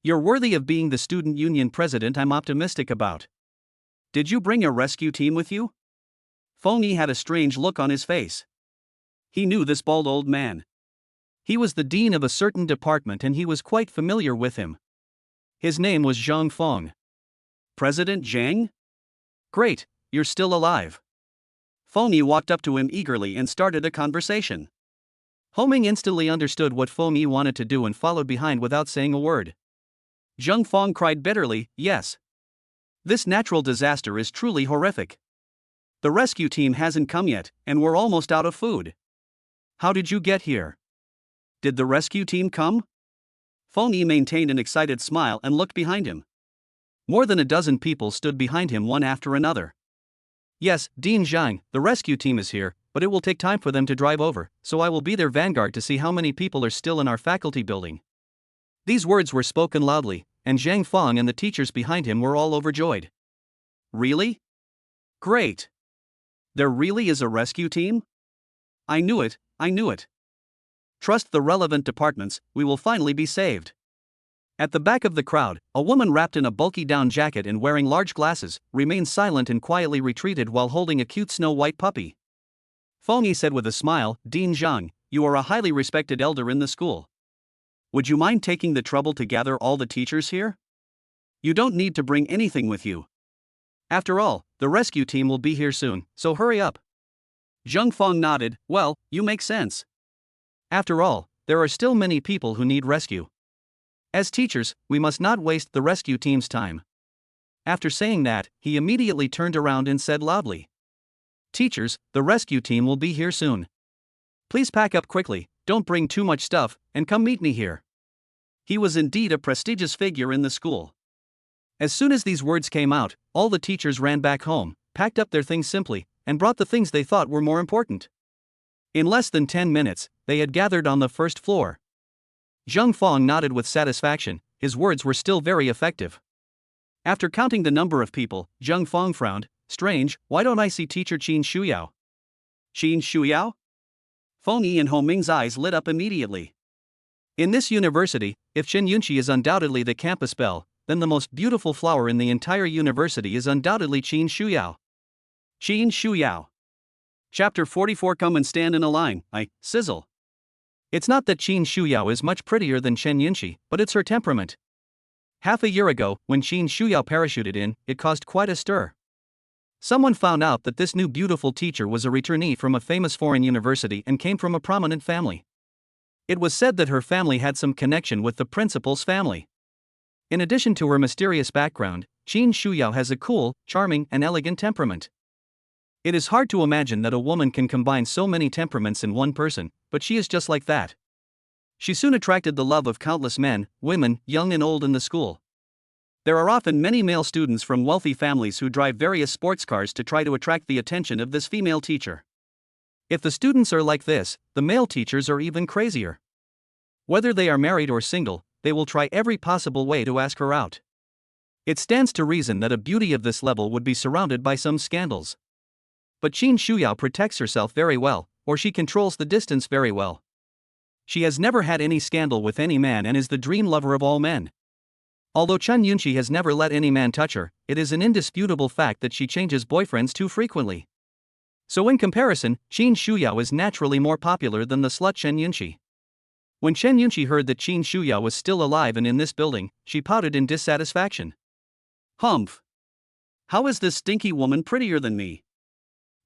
You're worthy of being the student union president I'm optimistic about. Did you bring a rescue team with you? Feng Yi had a strange look on his face. He knew this bald old man. He was the dean of a certain department and he was quite familiar with him. His name was Zhang Feng. President Zhang? Great, you're still alive. Feng Yi walked up to him eagerly and started a conversation. Homing instantly understood what Feng Yi wanted to do and followed behind without saying a word. Zhang Feng cried bitterly, yes. This natural disaster is truly horrific. The rescue team hasn't come yet, and we're almost out of food. How did you get here? Did the rescue team come? Feng Yi maintained an excited smile and looked behind him. More than a dozen people stood behind him one after another. Yes, Dean Zhang, the rescue team is here, but it will take time for them to drive over, so I will be their vanguard to see how many people are still in our faculty building. These words were spoken loudly, and Zhang Feng and the teachers behind him were all overjoyed. Really? Great. There really is a rescue team? I knew it, I knew it. Trust the relevant departments, we will finally be saved. At the back of the crowd, a woman wrapped in a bulky down jacket and wearing large glasses, remained silent and quietly retreated while holding a cute snow-white puppy. Feng Yi said with a smile, Dean Zhang, you are a highly respected elder in the school. Would you mind taking the trouble to gather all the teachers here? You don't need to bring anything with you. After all, the rescue team will be here soon, so hurry up. Zheng Fong nodded. Well, you make sense. After all, there are still many people who need rescue. As teachers, we must not waste the rescue team's time. After saying that, he immediately turned around and said loudly, Teachers, the rescue team will be here soon. Please pack up quickly, don't bring too much stuff, and come meet me here. He was indeed a prestigious figure in the school. As soon as these words came out, all the teachers ran back home, packed up their things simply, and brought the things they thought were more important. In less than 10 minutes, they had gathered on the first floor. Zheng Fong nodded with satisfaction. His words were still very effective. After counting the number of people, Zheng Fong frowned. Strange, why don't I see teacher Qin Shuyao? Qin Shuyao? Feng Yi and Ho Ming's eyes lit up immediately. In this university, if Chen Yunqi is undoubtedly the campus belle, then the most beautiful flower in the entire university is undoubtedly Qin Shuyao. Qin Shuyao. Chapter 44. Come and stand in a line, sizzle. It's not that Qin Shuyao is much prettier than Chen Yunqi, but it's her temperament. Half a year ago, when Qin Shuyao parachuted in, it caused quite a stir. Someone found out that this new beautiful teacher was a returnee from a famous foreign university and came from a prominent family. It was said that her family had some connection with the principal's family. In addition to her mysterious background, Qin Shuyao has a cool, charming, and elegant temperament. It is hard to imagine that a woman can combine so many temperaments in one person, but she is just like that. She soon attracted the love of countless men, women, young and old in the school. There are often many male students from wealthy families who drive various sports cars to try to attract the attention of this female teacher. If the students are like this, the male teachers are even crazier. Whether they are married or single, they will try every possible way to ask her out. It stands to reason that a beauty of this level would be surrounded by some scandals. But Qin Shuyao protects herself very well, or she controls the distance very well. She has never had any scandal with any man and is the dream lover of all men. Although Chen Yunqi has never let any man touch her, it is an indisputable fact that she changes boyfriends too frequently. So in comparison, Qin Shuyao is naturally more popular than the slut Chen Yunqi. When Chen Yunqi heard that Qin Shuyao was still alive and in this building, she pouted in dissatisfaction. Humph! How is this stinky woman prettier than me?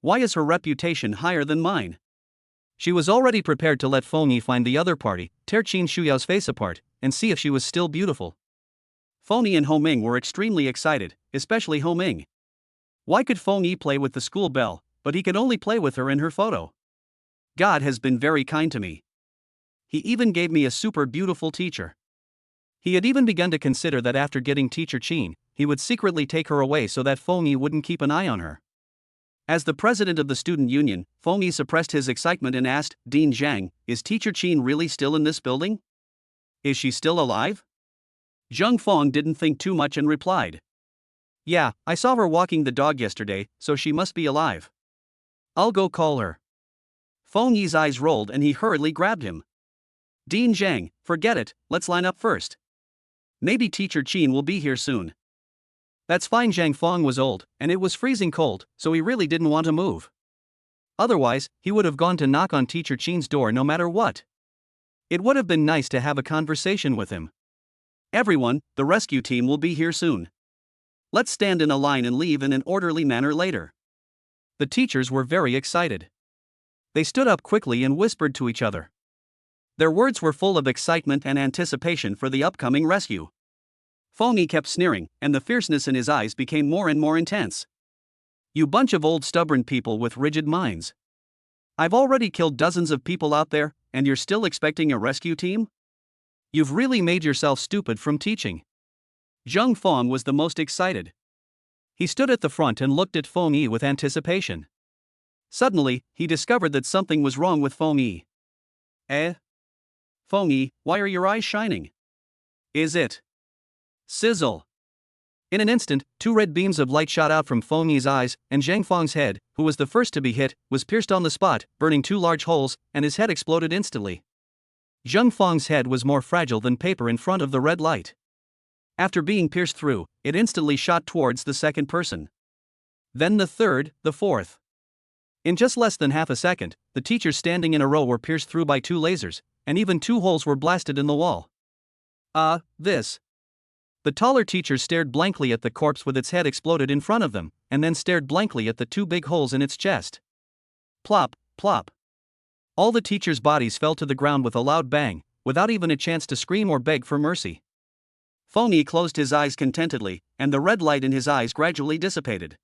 Why is her reputation higher than mine? She was already prepared to let Feng Yi find the other party, tear Qin Shuyao's face apart, and see if she was still beautiful. Feng Yi and Ho Ming were extremely excited, especially Ho Ming. Why could Feng Yi play with the school belle, but he could only play with her in her photo? God has been very kind to me. He even gave me a super beautiful teacher. He had even begun to consider that after getting teacher Qin, he would secretly take her away so that Feng Yi wouldn't keep an eye on her. As the president of the student union, Feng Yi suppressed his excitement and asked, Dean Zhang, is teacher Qin really still in this building? Is she still alive? Zheng Fong didn't think too much and replied. Yeah, I saw her walking the dog yesterday, so she must be alive. I'll go call her. Feng Yi's eyes rolled and he hurriedly grabbed him. Dean Zhang, forget it, let's line up first. Maybe teacher Qin will be here soon. That's fine. Zhang Fong was old, and it was freezing cold, so he really didn't want to move. Otherwise, he would have gone to knock on teacher Qin's door no matter what. It would have been nice to have a conversation with him. Everyone, the rescue team will be here soon. Let's stand in a line and leave in an orderly manner later. The teachers were very excited. They stood up quickly and whispered to each other. Their words were full of excitement and anticipation for the upcoming rescue. Feng Yi kept sneering, and the fierceness in his eyes became more and more intense. You bunch of old stubborn people with rigid minds. I've already killed dozens of people out there, and you're still expecting a rescue team? You've really made yourself stupid from teaching. Zheng Fong was the most excited. He stood at the front and looked at Feng Yi with anticipation. Suddenly, he discovered that something was wrong with Feng Yi. Feng Yi, why are your eyes shining? Is it? Sizzle! In an instant, two red beams of light shot out from Feng Yi's eyes, and Zhang Fong's head, who was the first to be hit, was pierced on the spot, burning two large holes, and his head exploded instantly. Zhang Fong's head was more fragile than paper in front of the red light. After being pierced through, it instantly shot towards the second person. Then the third, the fourth. In just less than half a second, the teachers standing in a row were pierced through by two lasers, and even two holes were blasted in the wall. This. The taller teacher stared blankly at the corpse with its head exploded in front of them, and then stared blankly at the two big holes in its chest. Plop, plop. All the teachers' bodies fell to the ground with a loud bang, without even a chance to scream or beg for mercy. Feng closed his eyes contentedly, and the red light in his eyes gradually dissipated.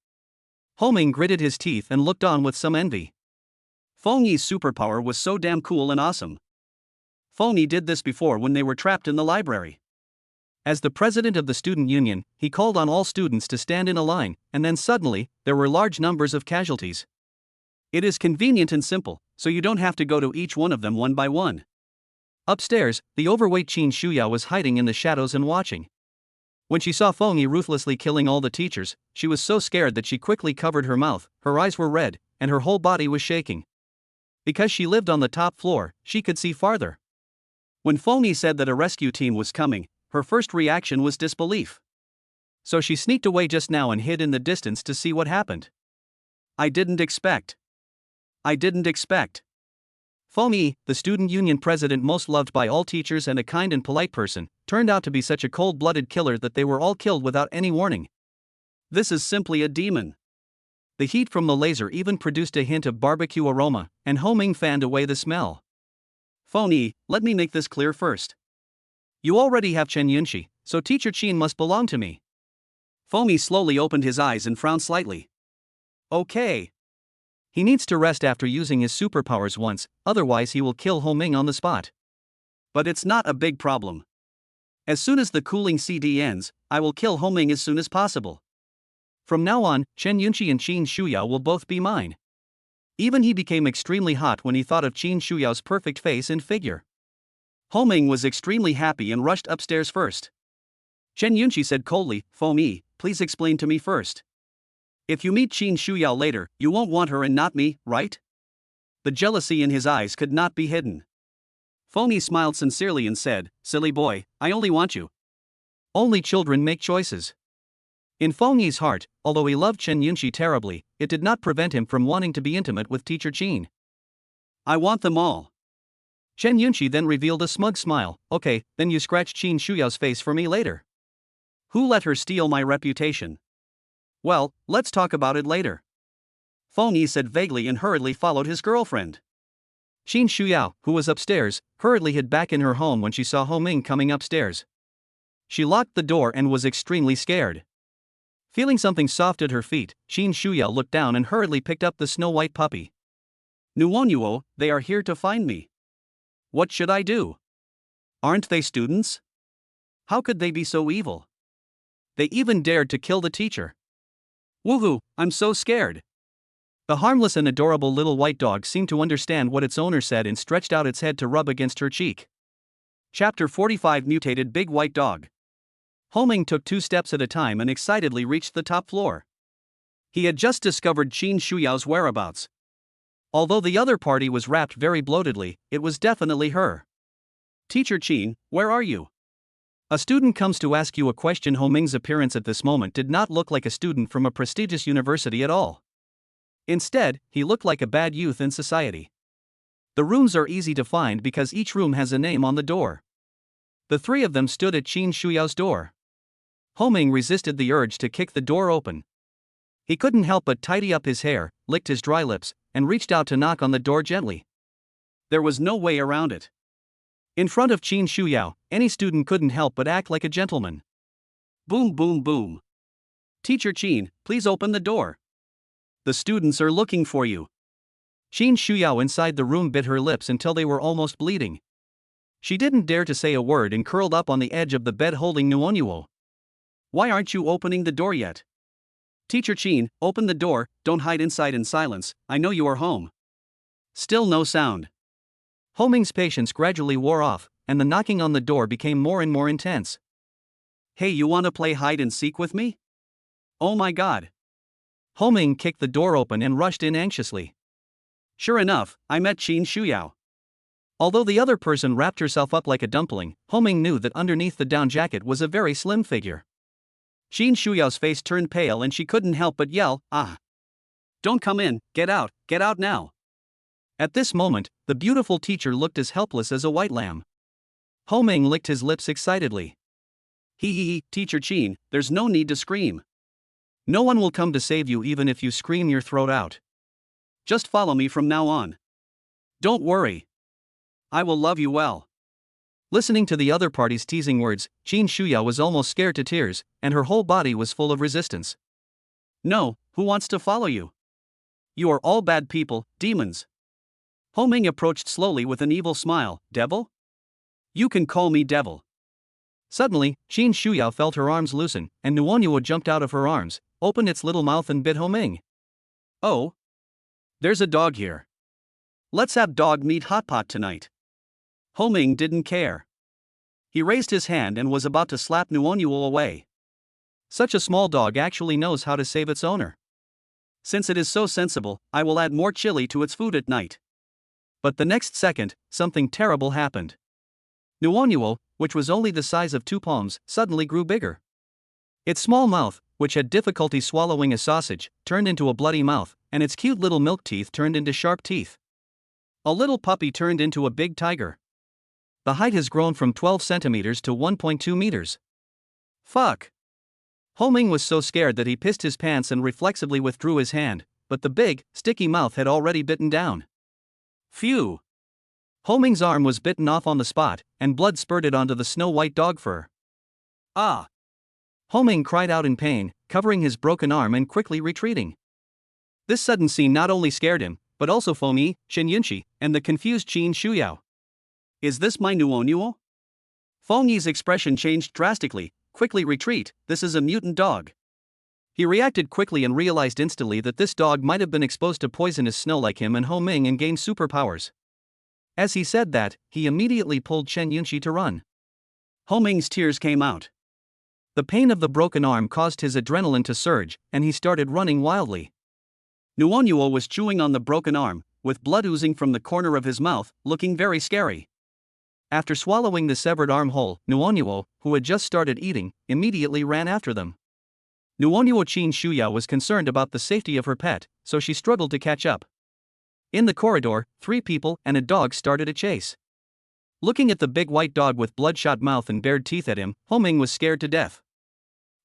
Homing gritted his teeth and looked on with some envy. Feng superpower was so damn cool and awesome. Feng did this before when they were trapped in the library. As the president of the student union, he called on all students to stand in a line, and then suddenly, there were large numbers of casualties. It is convenient and simple, so you don't have to go to each one of them one by one. Upstairs, the overweight Qin Shuya was hiding in the shadows and watching. When she saw Feng ruthlessly killing all the teachers, she was so scared that she quickly covered her mouth, her eyes were red, and her whole body was shaking. Because she lived on the top floor, she could see farther. When Feng said that a rescue team was coming, her first reaction was disbelief. So she sneaked away just now and hid in the distance to see what happened. I didn't expect. Feng, the student union president most loved by all teachers and a kind and polite person, turned out to be such a cold-blooded killer that they were all killed without any warning. This is simply a demon. The heat from the laser even produced a hint of barbecue aroma, and Homing fanned away the smell. Feng, let me make this clear first. You already have Chen Yunxi, so Teacher Qin must belong to me. Feng slowly opened his eyes and frowned slightly. Okay. He needs to rest after using his superpowers once, otherwise he will kill Homing on the spot. But it's not a big problem. As soon as the cooling CD ends, I will kill Homing as soon as possible. From now on, Chen Yunxi and Qin Shuya will both be mine. Even he became extremely hot when he thought of Qin Shuyao's perfect face and figure. Homing was extremely happy and rushed upstairs first. Chen Yunxi said coldly, Feng, please explain to me first. If you meet Qin Shuya later, you won't want her and not me, right? The jealousy in his eyes could not be hidden. Feng smiled sincerely and said, silly boy, I only want you. Only children make choices. In Feng's heart, although he loved Chen Yunxi terribly, it did not prevent him from wanting to be intimate with Teacher Qin. I want them all. Chen Yunxi then revealed a smug smile. Okay, then you scratch Qin Shuyao's face for me later. Who let her steal my reputation? Well, let's talk about it later. Feng said vaguely and hurriedly followed his girlfriend. Qin Shuya, who was upstairs, hurriedly hid back in her home when she saw Homing coming upstairs. She locked the door and was extremely scared. Feeling something soft at her feet, Qin Shuya looked down and hurriedly picked up the snow-white puppy. Nuonuo, they are here to find me. What should I do? Aren't they students? How could they be so evil? They even dared to kill the teacher. Woohoo, I'm so scared. The harmless and adorable little white dog seemed to understand what its owner said and stretched out its head to rub against her cheek. Chapter 45 Mutated Big White Dog. Homing took 2 steps at a time and excitedly reached the top floor. He had just discovered Qin Shuyao's whereabouts. Although the other party was wrapped very bloatedly, it was definitely her. Teacher Qin, where are you? A student comes to ask you a question. Homing's appearance at this moment did not look like a student from a prestigious university at all. Instead, he looked like a bad youth in society. The rooms are easy to find because each room has a name on the door. The 3 of them stood at Qin Shuyao's door. Homing resisted the urge to kick the door open. He couldn't help but tidy up his hair, licked his dry lips, and reached out to knock on the door gently. There was no way around it. In front of Qin Shuya, any student couldn't help but act like a gentleman. Boom, boom, boom. Teacher Qin, please open the door. The students are looking for you. Qin Shuya inside the room bit her lips until they were almost bleeding. She didn't dare to say a word and curled up on the edge of the bed holding Nuonuo. Why aren't you opening the door yet? Teacher Qin, open the door, don't hide inside in silence, I know you are home. Still no sound. Homing's patience gradually wore off, and the knocking on the door became more and more intense. Hey, you wanna play hide and seek with me? Oh my god. Homing kicked the door open and rushed in anxiously. Sure enough, I met Qin Shuya. Although the other person wrapped herself up like a dumpling, Homing knew that underneath the down jacket was a very slim figure. Qin Shuya's face turned pale and she couldn't help but yell, ah! Don't come in, get out now. At this moment, the beautiful teacher looked as helpless as a white lamb. Ho Ming licked his lips excitedly. Hee, Teacher Chin, there's no need to scream. No one will come to save you even if you scream your throat out. Just follow me from now on. Don't worry. I will love you well. Listening to the other party's teasing words, Qin Shuya was almost scared to tears, and her whole body was full of resistance. No, who wants to follow you? You are all bad people, demons. Ho Ming approached slowly with an evil smile. Devil? You can call me devil. Suddenly, Qin Shuya felt her arms loosen, and Nuonyuo jumped out of her arms, opened its little mouth and bit Ho Ming. Oh. There's a dog here. Let's have dog meat hot pot tonight. Ho Ming didn't care. He raised his hand and was about to slap Nuonyuo away. Such a small dog actually knows how to save its owner. Since it is so sensible, I will add more chili to its food at night. But the next second, something terrible happened. Nuonyuo, which was only the size of 2 palms, suddenly grew bigger. Its small mouth, which had difficulty swallowing a sausage, turned into a bloody mouth, and its cute little milk teeth turned into sharp teeth. A little puppy turned into a big tiger. The height has grown from 12 centimeters to 1.2 meters. Fuck! Ho Ming was so scared that he pissed his pants and reflexively withdrew his hand, but the big, sticky mouth had already bitten down. Phew! Ho Ming's arm was bitten off on the spot, and blood spurted onto the snow-white dog fur. Ah! Ho Ming cried out in pain, covering his broken arm and quickly retreating. This sudden scene not only scared him, but also Feng Yi, Chen Yunqi, and the confused Qin Shuyao. Is this my Nuonyuo? Feng Yi's expression changed drastically. Quickly retreat, this is a mutant dog. He reacted quickly and realized instantly that this dog might have been exposed to poisonous snow like him and Ho Ming and gained superpowers. As he said that, he immediately pulled Chen Yunqi to run. Ho Ming's tears came out. The pain of the broken arm caused his adrenaline to surge, and he started running wildly. Nuonyuo was chewing on the broken arm, with blood oozing from the corner of his mouth, looking very scary. After swallowing the severed arm whole, Nuonyuo, who had just started eating, immediately ran after them. Nuonyuo Qin Shuya was concerned about the safety of her pet, so she struggled to catch up. In the corridor, 3 people and a dog started a chase. Looking at the big white dog with bloodshot mouth and bared teeth at him, Ho Ming was scared to death.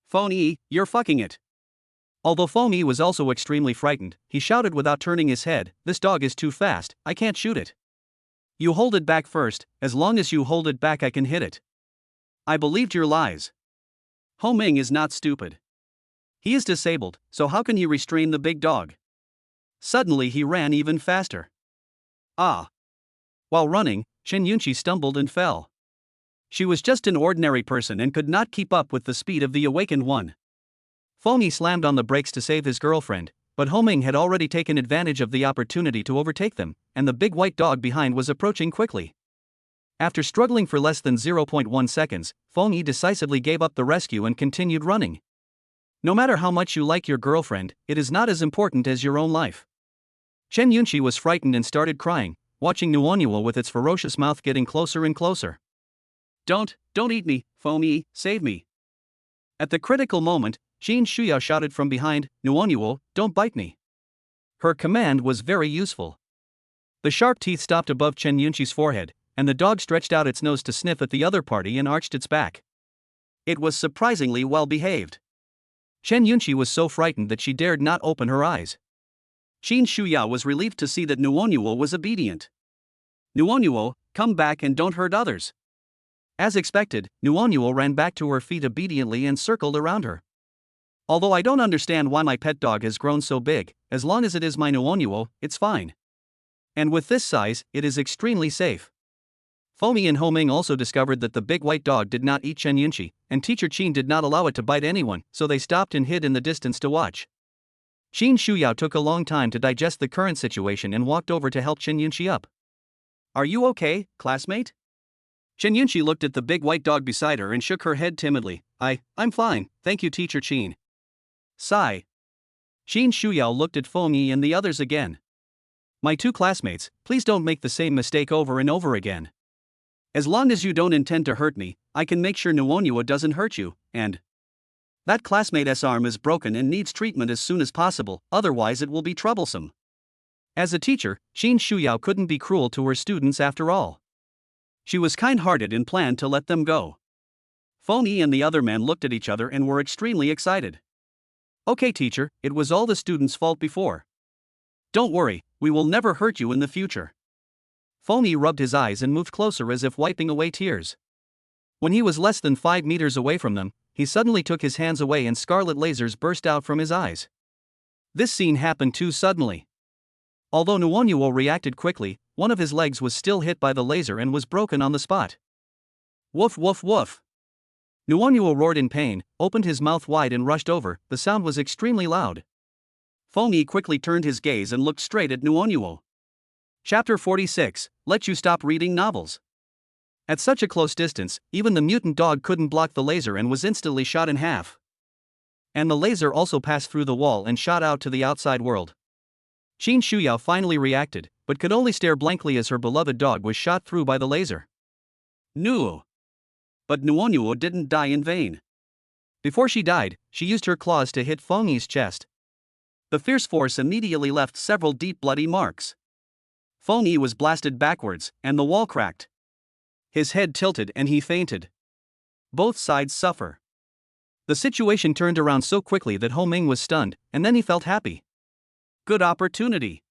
Feng Yi, you're fucking it. Although Feng Yi was also extremely frightened, he shouted without turning his head, this dog is too fast, I can't shoot it. You hold it back first, as long as you hold it back I can hit it. I believed your lies. Ho Ming is not stupid. He is disabled, so how can he restrain the big dog? Suddenly he ran even faster. Ah! While running, Chen Yunqi stumbled and fell. She was just an ordinary person and could not keep up with the speed of the awakened one. Feng Yi slammed on the brakes to save his girlfriend, but Ho Ming had already taken advantage of the opportunity to overtake them, and the big white dog behind was approaching quickly. After struggling for less than 0.1 seconds, Feng Yi decisively gave up the rescue and continued running. No matter how much you like your girlfriend, it is not as important as your own life. Chen Yunqi was frightened and started crying, watching Nuonyuo with its ferocious mouth getting closer and closer. Don't eat me, Feng Yi, save me. At the critical moment, Qin Shuya shouted from behind, Nuonyuo, don't bite me. Her command was very useful. The sharp teeth stopped above Chen Yunqi's forehead, and the dog stretched out its nose to sniff at the other party and arched its back. It was surprisingly well behaved. Chen Yunqi was so frightened that she dared not open her eyes. Qin Shuya was relieved to see that Nuonyuo was obedient. Nuonyuo, come back and don't hurt others. As expected, Nuonyuo ran back to her feet obediently and circled around her. Although I don't understand why my pet dog has grown so big, as long as it is my Nuonyuo, it's fine. And with this size, it is extremely safe. Feng Yi and Ho Ming also discovered that the big white dog did not eat Chen Yunqi, and Teacher Qin did not allow it to bite anyone, so they stopped and hid in the distance to watch. Qin Shuyao took a long time to digest the current situation and walked over to help Chen Yunqi up. Are you okay, classmate? Chen Yunqi looked at the big white dog beside her and shook her head timidly. I'm fine, thank you Teacher Qin. Sigh. Qin Shuyao looked at Feng Yi and the others again. My 2 classmates, please don't make the same mistake over and over again. As long as you don't intend to hurt me, I can make sure Nuonyuo doesn't hurt you, and that classmate's arm is broken and needs treatment as soon as possible, otherwise it will be troublesome. As a teacher, Qin Shuyao couldn't be cruel to her students after all. She was kind-hearted and planned to let them go. Feng and the other men looked at each other and were extremely excited. Okay, teacher, it was all the students' fault before. Don't worry, we will never hurt you in the future. Feng rubbed his eyes and moved closer as if wiping away tears. When he was less than 5 meters away from them, he suddenly took his hands away and scarlet lasers burst out from his eyes. This scene happened too suddenly. Although Nuonyuo reacted quickly, one of his legs was still hit by the laser and was broken on the spot. Woof woof woof. Nuonyuo roared in pain, opened his mouth wide and rushed over. The sound was extremely loud. Feng quickly turned his gaze and looked straight at Nuonyuo. Chapter 46, Let You Stop Reading Novels. At such a close distance, even the mutant dog couldn't block the laser and was instantly shot in half. And the laser also passed through the wall and shot out to the outside world. Qin Shuyao finally reacted, but could only stare blankly as her beloved dog was shot through by the laser. Nuo. But Nuonyuo didn't die in vain. Before she died, she used her claws to hit Feng's chest. The fierce force immediately left several deep bloody marks. Feng was blasted backwards, and the wall cracked. His head tilted and he fainted. Both sides suffer. The situation turned around so quickly that Homing was stunned, and then he felt happy. Good opportunity.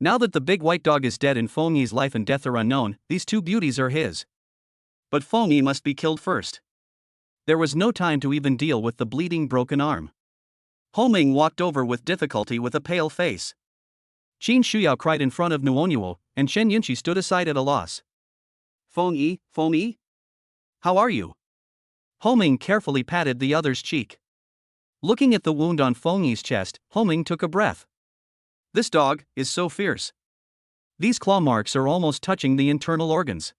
Now that the big white dog is dead and Feng's life and death are unknown, these two beauties are his. But Feng must be killed first. There was no time to even deal with the bleeding broken arm. Homing walked over with difficulty with a pale face. Qin Shuyao cried in front of Nuonyuo, and Chen Yunqi stood aside at a loss. Feng? How are you? Homing carefully patted the other's cheek. Looking at the wound on Feng's chest, Homing took a breath. This dog is so fierce. These claw marks are almost touching the internal organs.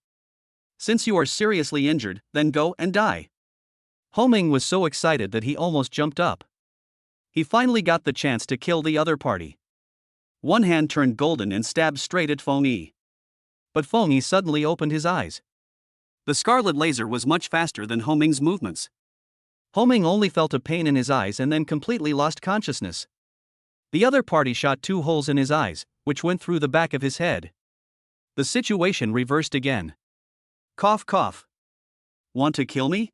Since you are seriously injured, then go and die. Homing was so excited that he almost jumped up. He finally got the chance to kill the other party. One hand turned golden and stabbed straight at Feng. But Feng suddenly opened his eyes. The scarlet laser was much faster than Homing's movements. Homing only felt a pain in his eyes and then completely lost consciousness. The other party shot 2 holes in his eyes, which went through the back of his head. The situation reversed again. Cough cough. Want to kill me?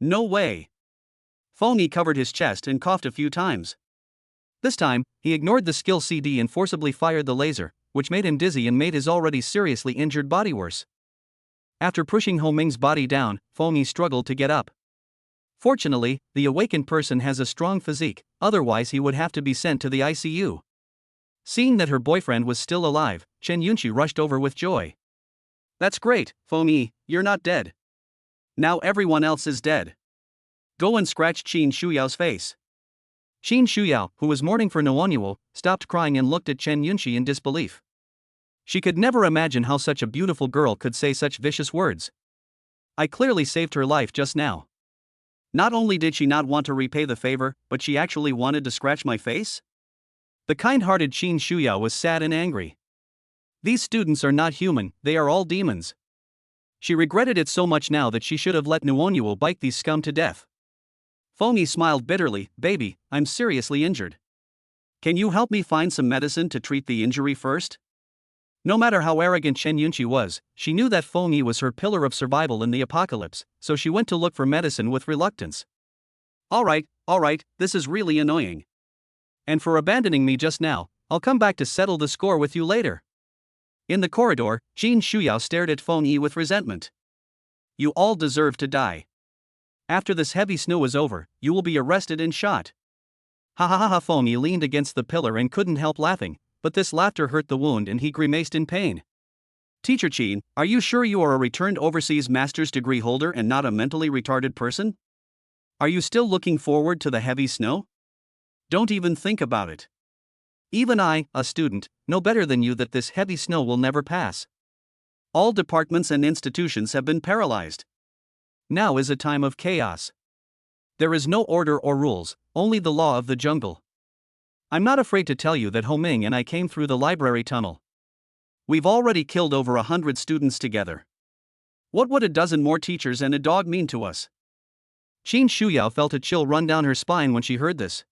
No way. Feng covered his chest and coughed a few times. This time, he ignored the skill CD and forcibly fired the laser, which made him dizzy and made his already seriously injured body worse. After pushing Homing's body down, Feng struggled to get up. Fortunately, the awakened person has a strong physique, otherwise he would have to be sent to the ICU. Seeing that her boyfriend was still alive, Chen Yunqi rushed over with joy. That's great, Feng, you're not dead. Now everyone else is dead. Go and scratch Qin Shuyao's face. Qin Shuyao, who was mourning for Nuonyuo, stopped crying and looked at Chen Yunqi in disbelief. She could never imagine how such a beautiful girl could say such vicious words. I clearly saved her life just now. Not only did she not want to repay the favor, but she actually wanted to scratch my face? The kind-hearted Qin Shuyao was sad and angry. These students are not human, they are all demons. She regretted it so much now that she should have let Nuonyuo bite these scum to death. Feng smiled bitterly. Baby, I'm seriously injured. Can you help me find some medicine to treat the injury first? No matter how arrogant Chen Yunqi was, she knew that Feng was her pillar of survival in the apocalypse, so she went to look for medicine with reluctance. Alright, this is really annoying. And for abandoning me just now, I'll come back to settle the score with you later. In the corridor, Qin Shuyao stared at Feng with resentment. You all deserve to die. After this heavy snow is over, you will be arrested and shot. Ha ha ha ha. Feng leaned against the pillar and couldn't help laughing, but this laughter hurt the wound and he grimaced in pain. Teacher Qin, are you sure you are a returned overseas master's degree holder and not a mentally retarded person? Are you still looking forward to the heavy snow? Don't even think about it. Even I, a student, know better than you that this heavy snow will never pass. All departments and institutions have been paralyzed. Now is a time of chaos. There is no order or rules, only the law of the jungle. I'm not afraid to tell you that Homing and I came through the library tunnel. We've already killed over 100 students together. What would a dozen more teachers and a dog mean to us? Qin Shuyao felt a chill run down her spine when she heard this.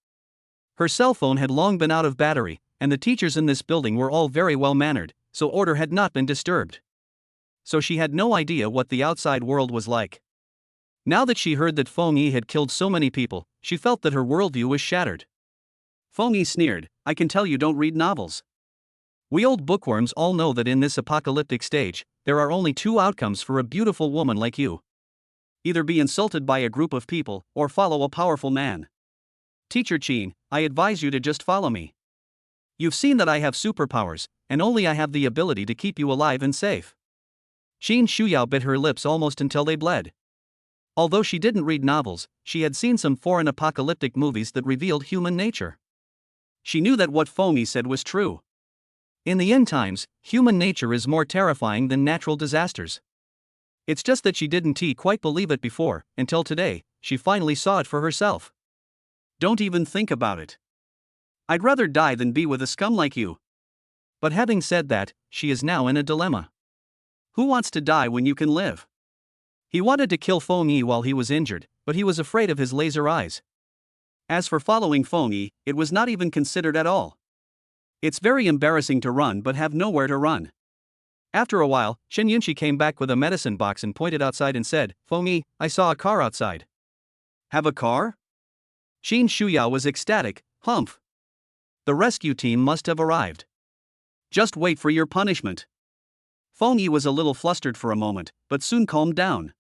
Her cell phone had long been out of battery, and the teachers in this building were all very well mannered, so order had not been disturbed. so she had no idea what the outside world was like. Now that she heard that Feng Yi had killed so many people, she felt that her worldview was shattered. Feng Yi sneered, "I can tell you don't read novels. We old bookworms all know that in this apocalyptic stage, there are only two outcomes for a beautiful woman like you. Either be insulted by a group of people, or follow a powerful man. Teacher Qin, I advise you to just follow me. You've seen that I have superpowers, and only I have the ability to keep you alive and safe." Qin Shuyao bit her lips almost until they bled. Although she didn't read novels, she had seen some foreign apocalyptic movies that revealed human nature. She knew that what Feng Yi said was true. In the end times, human nature is more terrifying than natural disasters. It's just that she didn't quite believe it before, until today, she finally saw it for herself. Don't even think about it. I'd rather die than be with a scum like you. But having said that, she is now in a dilemma. Who wants to die when you can live? He wanted to kill Feng Yi while he was injured, but he was afraid of his laser eyes. As for following Feng Yi, it was not even considered at all. It's very embarrassing to run but have nowhere to run. After a while, Shen Yunqi came back with a medicine box and pointed outside and said, "Feng Yi, I saw a car outside." "Have a car?" Qin Shuyao was ecstatic. "Humph. The rescue team must have arrived. Just wait for your punishment." Feng Yi was a little flustered for a moment, but soon calmed down.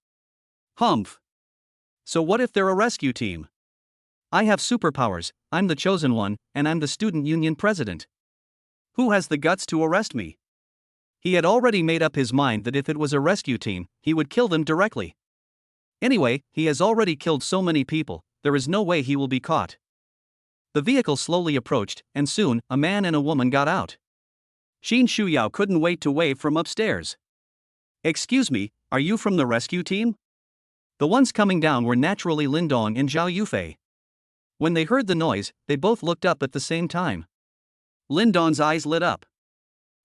"Humph. So what if they're a rescue team? I have superpowers, I'm the chosen one, and I'm the student union president. Who has the guts to arrest me?" He had already made up his mind that if it was a rescue team, he would kill them directly. Anyway, he has already killed so many people, there is no way he will be caught. The vehicle slowly approached, and soon, a man and a woman got out. Qin Shuyao couldn't wait to wave from upstairs. "Excuse me, are you from the rescue team?" The ones coming down were naturally Lin Dong and Zhao Yufei. When they heard the noise, they both looked up at the same time. Lin Dong's eyes lit up.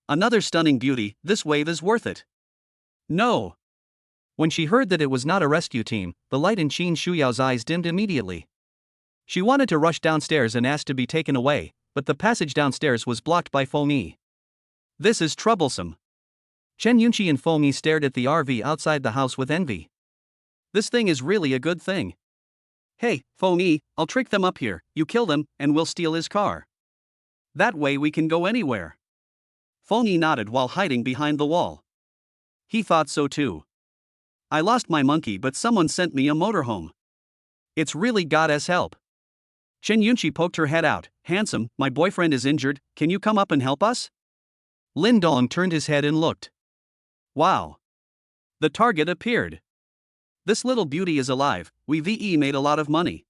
"Another stunning beauty, this wave is worth it." "No." When she heard that it was not a rescue team, the light in Qin Shuyao's eyes dimmed immediately. She wanted to rush downstairs and ask to be taken away, but the passage downstairs was blocked by Feng Yi. This is troublesome. Chen Yunqi and Feng Yi stared at the RV outside the house with envy. This thing is really a good thing. "Hey, Feng Yi, I'll trick them up here, you kill them, and we'll steal his car. That way we can go anywhere." Feng Yi nodded while hiding behind the wall. He thought so too. "I lost my monkey but someone sent me a motorhome. It's really God's help." Chen Yunqi poked her head out. "Handsome, my boyfriend is injured, can you come up and help us?" Lin Dong turned his head and looked. Wow. The target appeared. This little beauty is alive, we've made a lot of money.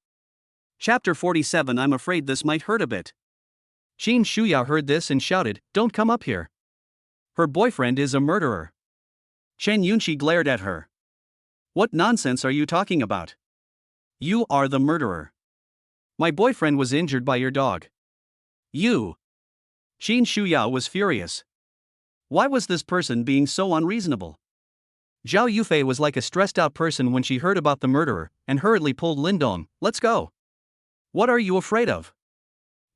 Chapter 47. I'm afraid this might hurt a bit. Qin Shuyao heard this and shouted, "Don't come up here. Her boyfriend is a murderer." Chen Yunqi glared at her. "What nonsense are you talking about? You are the murderer. My boyfriend was injured by your dog. You." Qin Shuyao was furious. Why was this person being so unreasonable? Zhao Yufei was like a stressed out person when she heard about the murderer, and hurriedly pulled Lin Dong. "Let's go. What are you afraid of?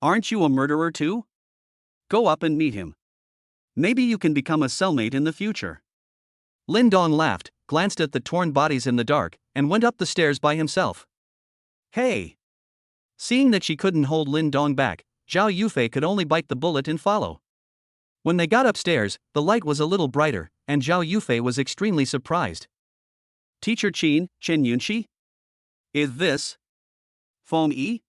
Aren't you a murderer too? Go up and meet him. Maybe you can become a cellmate in the future." Lin Dong laughed, glanced at the torn bodies in the dark, and went up the stairs by himself. "Hey!" Seeing that she couldn't hold Lin Dong back, Zhao Yufei could only bite the bullet and follow. When they got upstairs, the light was a little brighter, and Zhao Yufei was extremely surprised. "Teacher Qin, Chen Yunqi? Is this Feng Yi?"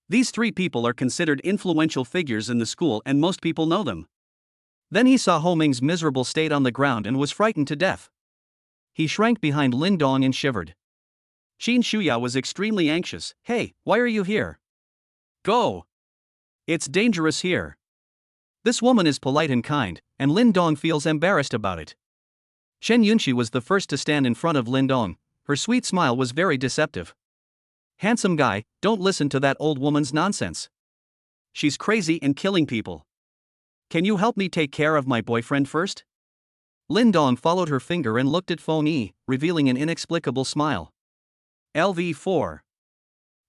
These three people are considered influential figures in the school and most people know them. Then he saw Ho Ming's miserable state on the ground and was frightened to death. He shrank behind Lin Dong and shivered. Qin Shuyao was extremely anxious. "Hey, why are you here? Go! It's dangerous here." This woman is polite and kind, and Lin Dong feels embarrassed about it. Chen Yunqi was the first to stand in front of Lin Dong. Her sweet smile was very deceptive. "Handsome guy, don't listen to that old woman's nonsense. She's crazy and killing people. Can you help me take care of my boyfriend first?" Lin Dong followed her finger and looked at Feng Yi, revealing an inexplicable smile. LV4.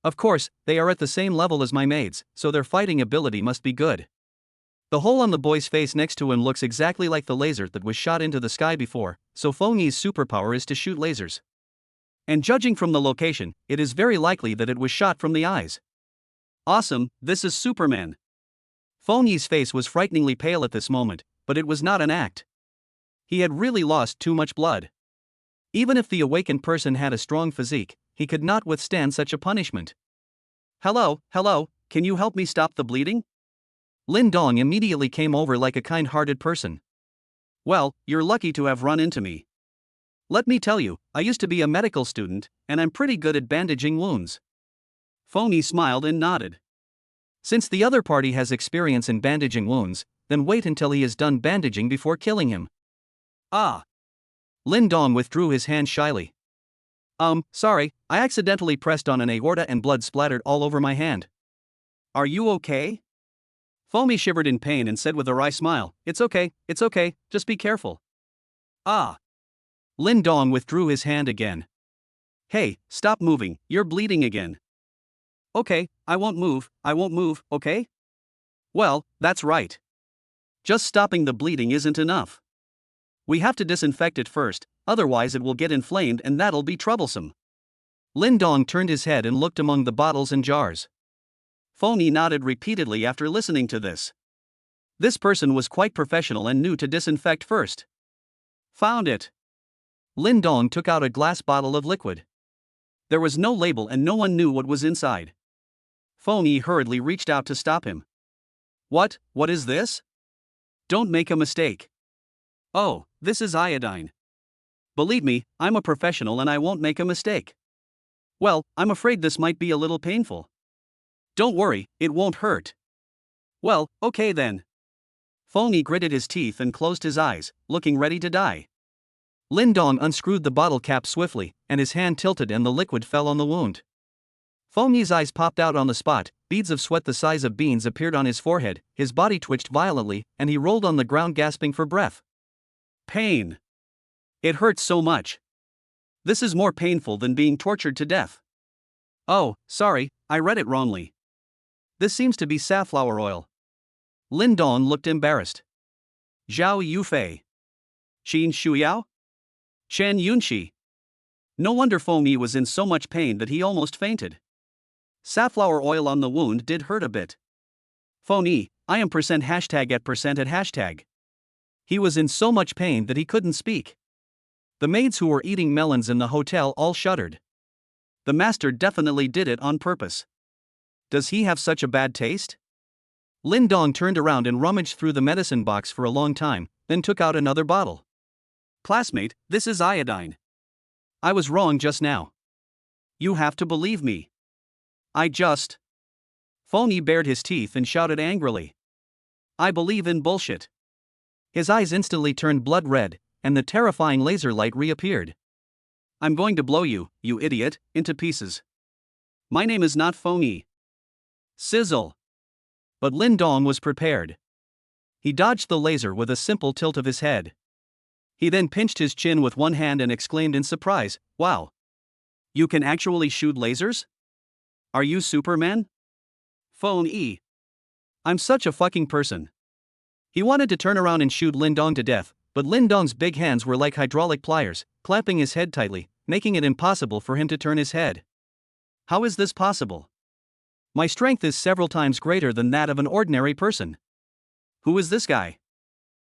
Of course, they are at the same level as my maids, so their fighting ability must be good. The hole on the boy's face next to him looks exactly like the laser that was shot into the sky before, so Fengyi's superpower is to shoot lasers. And judging from the location, it is very likely that it was shot from the eyes. Awesome, this is Superman. Fengyi's face was frighteningly pale at this moment, but it was not an act. He had really lost too much blood. Even if the awakened person had a strong physique, he could not withstand such a punishment. Hello, can you help me stop the bleeding? Lin Dong immediately came over like a kind-hearted person. Well, you're lucky to have run into me. Let me tell you, I used to be a medical student, and I'm pretty good at bandaging wounds. Fengyi smiled and nodded. Since the other party has experience in bandaging wounds, then wait until he is done bandaging before killing him. Ah. Lin Dong withdrew his hand shyly. Sorry, I accidentally pressed on an aorta and blood splattered all over my hand. Are you okay? Fengyi shivered in pain and said with a wry smile, It's okay, just be careful. Ah. Lin Dong withdrew his hand again. Hey, stop moving, you're bleeding again. Okay, I won't move, okay? Well, that's right. Just stopping the bleeding isn't enough. We have to disinfect it first, otherwise it will get inflamed and that'll be troublesome. Lin Dong turned his head and looked among the bottles and jars. Fengyi nodded repeatedly after listening to this. This person was quite professional and knew to disinfect first. Found it. Lin Dong took out a glass bottle of liquid. There was no label and no one knew what was inside. Fengyi hurriedly reached out to stop him. What is this? Don't make a mistake. Oh, this is iodine. Believe me, I'm a professional and I won't make a mistake. Well, I'm afraid this might be a little painful. Don't worry, it won't hurt. Well, okay then. Fengyi gritted his teeth and closed his eyes, looking ready to die. Lin Dong unscrewed the bottle cap swiftly, and his hand tilted and the liquid fell on the wound. Fengyi's eyes popped out on the spot, beads of sweat the size of beans appeared on his forehead, his body twitched violently, and he rolled on the ground gasping for breath. Pain. It hurts so much. This is more painful than being tortured to death. Oh, sorry, I read it wrongly. This seems to be safflower oil. Lin Dong looked embarrassed. Zhao Yufei. Qin Shuyao? Chen Yunxi. No wonder Fengyi was in so much pain that he almost fainted. Safflower oil on the wound did hurt a bit. Fengyi, I am %@ at hashtag. He was in so much pain that he couldn't speak. The maids who were eating melons in the hotel all shuddered. The master definitely did it on purpose. Does he have such a bad taste? Lin Dong turned around and rummaged through the medicine box for a long time, then took out another bottle. Classmate, this is iodine. I was wrong just now. You have to believe me. Fengyi bared his teeth and shouted angrily. I believe in bullshit. His eyes instantly turned blood red, and the terrifying laser light reappeared. I'm going to blow you, you idiot, into pieces. My name is not Fengyi. Sizzle. But Lin Dong was prepared. He dodged the laser with a simple tilt of his head. He then pinched his chin with one hand and exclaimed in surprise, Wow! You can actually shoot lasers? Are you Superman? Fengyi. I'm such a fucking person. He wanted to turn around and shoot Lin Dong to death, but Lin Dong's big hands were like hydraulic pliers, clamping his head tightly, making it impossible for him to turn his head. How is this possible? My strength is several times greater than that of an ordinary person. Who is this guy?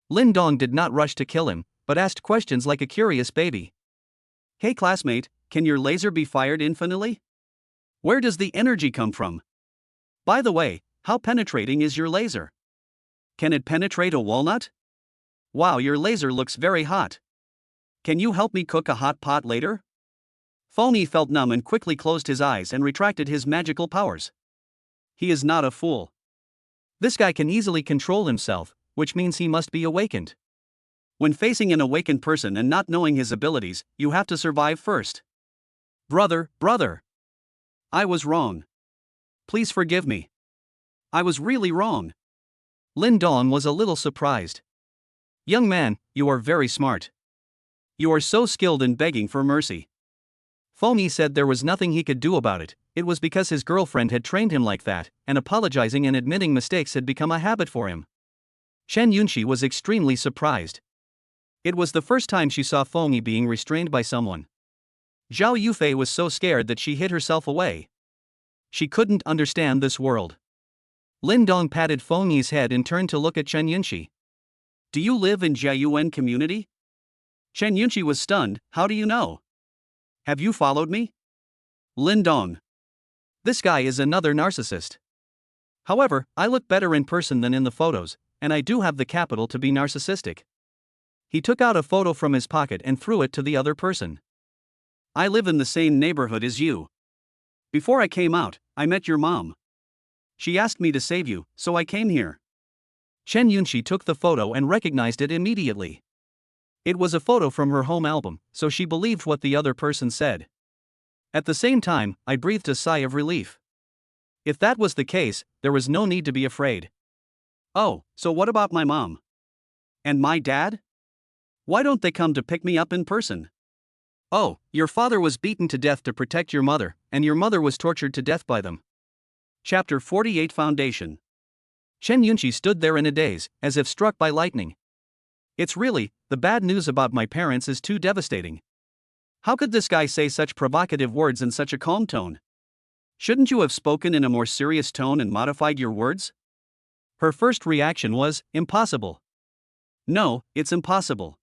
Lin Dong did not rush to kill him, but asked questions like a curious baby. Hey classmate, can your laser be fired infinitely? Where does the energy come from? By the way, how penetrating is your laser? Can it penetrate a walnut? Wow, your laser looks very hot. Can you help me cook a hot pot later? Fengyi felt numb and quickly closed his eyes and retracted his magical powers. He is not a fool. This guy can easily control himself, which means he must be awakened. When facing an awakened person and not knowing his abilities, you have to survive first. Brother. I was wrong. Please forgive me. I was really wrong. Lin Dong was a little surprised. Young man, you are very smart. You are so skilled in begging for mercy. Fengyi said there was nothing he could do about it. It was because his girlfriend had trained him like that, and apologizing and admitting mistakes had become a habit for him. Chen Yunqi was extremely surprised. It was the first time she saw Feng Yi being restrained by someone. Zhao Yufei was so scared that she hid herself away. She couldn't understand this world. Lin Dong patted Feng Yi's head and turned to look at Chen Yunqi. Do you live in Jiayuan community? Chen Yunqi was stunned. How do you know? Have you followed me? Lin Dong. This guy is another narcissist. However, I look better in person than in the photos, and I do have the capital to be narcissistic. He took out a photo from his pocket and threw it to the other person. I live in the same neighborhood as you. Before I came out, I met your mom. She asked me to save you, so I came here. Chen Yunqi took the photo and recognized it immediately. It was a photo from her home album, so she believed what the other person said. At the same time, I breathed a sigh of relief. If that was the case, there was no need to be afraid. Oh, so what about my mom? And my dad? Why don't they come to pick me up in person? Oh, your father was beaten to death to protect your mother, and your mother was tortured to death by them. Chapter 48 Foundation. Chen Yunqi stood there in a daze, as if struck by lightning. It's really, the bad news about my parents is too devastating. How could this guy say such provocative words in such a calm tone? Shouldn't you have spoken in a more serious tone and modified your words? Her first reaction was, impossible. No, it's impossible.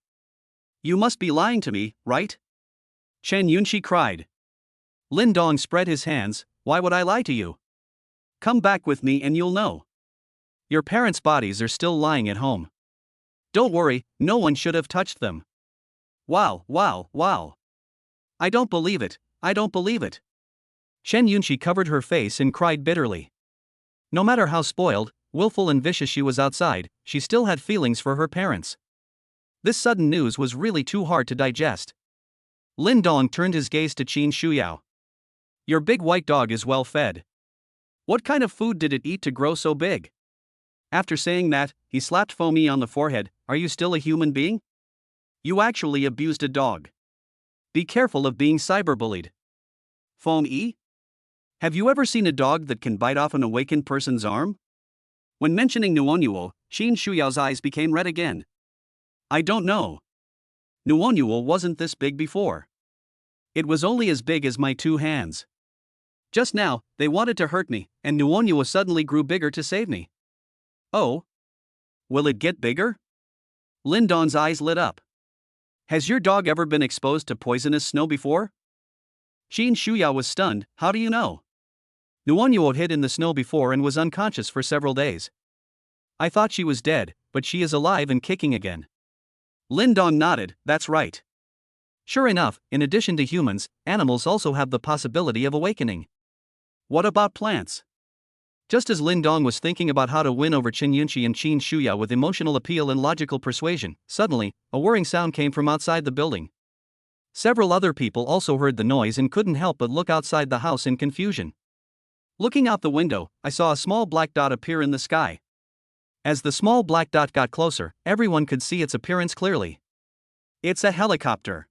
You must be lying to me, right? Chen Yunqi cried. Lin Dong spread his hands. Why would I lie to you? Come back with me and you'll know. Your parents' bodies are still lying at home. Don't worry, no one should have touched them. Wow. I don't believe it, I don't believe it. Chen Yunqi covered her face and cried bitterly. No matter how spoiled, willful and vicious she was outside, she still had feelings for her parents. This sudden news was really too hard to digest. Lin Dong turned his gaze to Qin Shuyao. Your big white dog is well fed. What kind of food did it eat to grow so big? After saying that, he slapped Feng Yi on the forehead. Are you still a human being? You actually abused a dog. Be careful of being cyberbullied. Feng Yi? Have you ever seen a dog that can bite off an awakened person's arm? When mentioning Nuonyuo, Qin Shuyao's eyes became red again. I don't know. Nuonyuo wasn't this big before. It was only as big as my 2 hands. Just now, they wanted to hurt me, and Nuonyuo suddenly grew bigger to save me. Oh? Will it get bigger? Lin Dong's eyes lit up. Has your dog ever been exposed to poisonous snow before? Qin Shuyao was stunned. How do you know? Nuonyuo hid in the snow before and was unconscious for several days. I thought she was dead, but she is alive and kicking again. Lin Dong nodded. That's right. Sure enough, in addition to humans, animals also have the possibility of awakening. What about plants? Just as Lin Dong was thinking about how to win over Chen Yunqi and Qin Shuyao with emotional appeal and logical persuasion, suddenly, a whirring sound came from outside the building. Several other people also heard the noise and couldn't help but look outside the house in confusion. Looking out the window, I saw a small black dot appear in the sky. As the small black dot got closer, everyone could see its appearance clearly. It's a helicopter.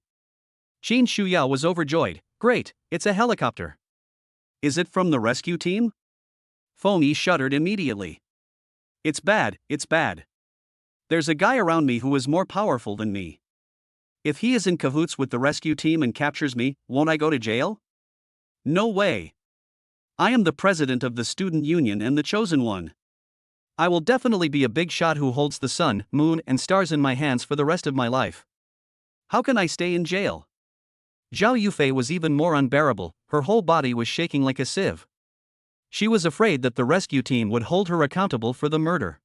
Qin Shuyao was overjoyed. Great, it's a helicopter. Is it from the rescue team? Feng Yi shuddered immediately. It's bad. There's a guy around me who is more powerful than me. If he is in cahoots with the rescue team and captures me, won't I go to jail? No way. I am the president of the student union and the chosen one. I will definitely be a big shot who holds the sun, moon, and stars in my hands for the rest of my life. How can I stay in jail? Zhao Yufei was even more unbearable. Her whole body was shaking like a sieve. She was afraid that the rescue team would hold her accountable for the murder.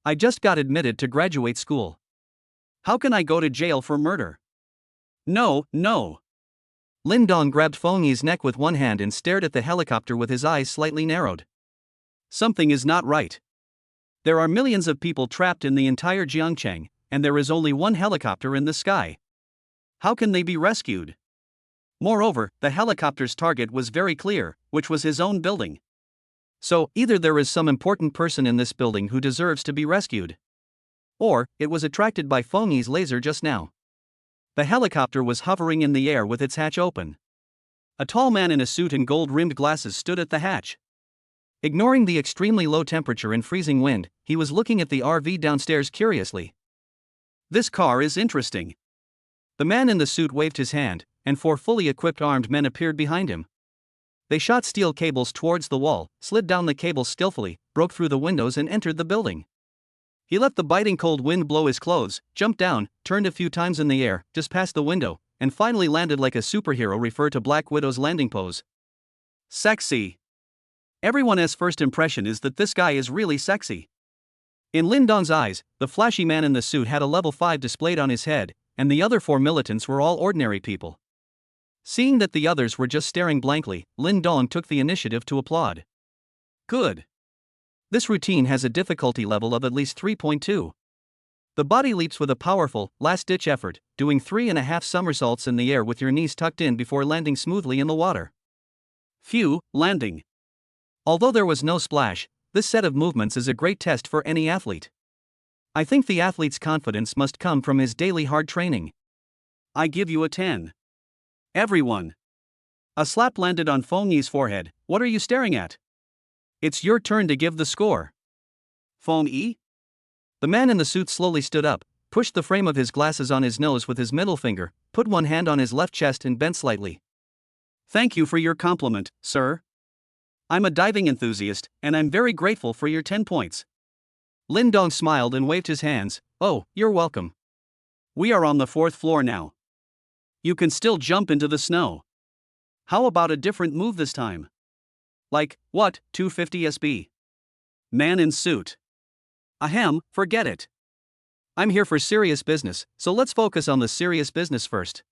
I just got admitted to graduate school. How can I go to jail for murder? No. Lin Dong grabbed Feng Yi's neck with one hand and stared at the helicopter with his eyes slightly narrowed. Something is not right. There are millions of people trapped in the entire Jiangcheng, and there is only one helicopter in the sky. How can they be rescued? Moreover, the helicopter's target was very clear, which was his own building. So, either there is some important person in this building who deserves to be rescued. Or, it was attracted by Feng Yi's laser just now. The helicopter was hovering in the air with its hatch open. A tall man in a suit and gold-rimmed glasses stood at the hatch. Ignoring the extremely low temperature and freezing wind, he was looking at the RV downstairs curiously. This car is interesting. The man in the suit waved his hand, and 4 fully equipped armed men appeared behind him. They shot steel cables towards the wall, slid down the cables skillfully, broke through the windows and entered the building. He let the biting cold wind blow his clothes, jumped down, turned a few times in the air, just past the window, and finally landed like a superhero. Refer to Black Widow's landing pose. Sexy. Everyone's first impression is that this guy is really sexy. In Lin Dong's eyes, the flashy man in the suit had a level 5 displayed on his head, and the other 4 militants were all ordinary people. Seeing that the others were just staring blankly, Lin Dong took the initiative to applaud. Good. This routine has a difficulty level of at least 3.2. The body leaps with a powerful, last-ditch effort, doing 3.5 somersaults in the air with your knees tucked in before landing smoothly in the water. Phew, landing. Although there was no splash, this set of movements is a great test for any athlete. I think the athlete's confidence must come from his daily hard training. I give you a 10. Everyone. A slap landed on Feng Yi's forehead. What are you staring at? It's your turn to give the score. Feng Yi? The man in the suit slowly stood up, pushed the frame of his glasses on his nose with his middle finger, put one hand on his left chest and bent slightly. Thank you for your compliment, sir. I'm a diving enthusiast, and I'm very grateful for your 10 points. Lin Dong smiled and waved his hands. Oh, you're welcome. We are on the 4th floor now. You can still jump into the snow. How about a different move this time? Like, what, 250 SB? Man in suit. Ahem, forget it. I'm here for serious business, so let's focus on the serious business first.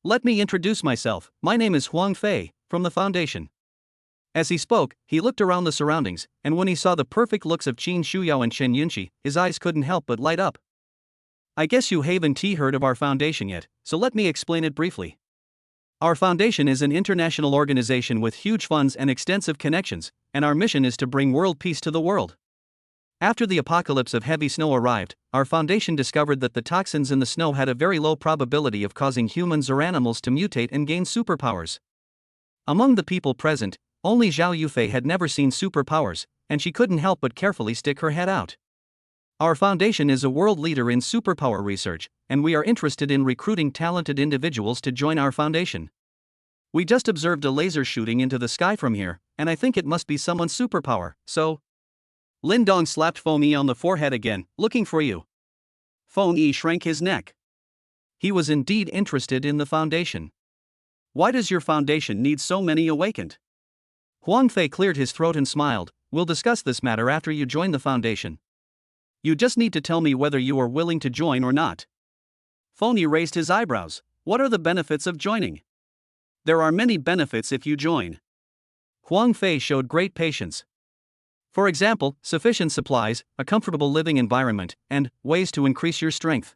Let me introduce myself. My name is Huang Fei, from the Foundation. As he spoke, he looked around the surroundings, and when he saw the perfect looks of Qin Shuyao and Chen Yunqi, his eyes couldn't help but light up. I guess you haven't heard of our foundation yet, so let me explain it briefly. Our foundation is an international organization with huge funds and extensive connections, and our mission is to bring world peace to the world. After the apocalypse of heavy snow arrived, our foundation discovered that the toxins in the snow had a very low probability of causing humans or animals to mutate and gain superpowers. Among the people present, only Zhao Yufei had never seen superpowers, and she couldn't help but carefully stick her head out. Our foundation is a world leader in superpower research, and we are interested in recruiting talented individuals to join our foundation. We just observed a laser shooting into the sky from here, and I think it must be someone's superpower, so... Lin Dong slapped Feng Yi on the forehead again. Looking for you. Feng Yi shrank his neck. He was indeed interested in the foundation. Why does your foundation need so many awakened? Huang Fei cleared his throat and smiled. We'll discuss this matter after you join the foundation. You just need to tell me whether you are willing to join or not. Feng Yi raised his eyebrows. What are the benefits of joining? There are many benefits if you join. Huang Fei showed great patience. For example, sufficient supplies, a comfortable living environment, and ways to increase your strength.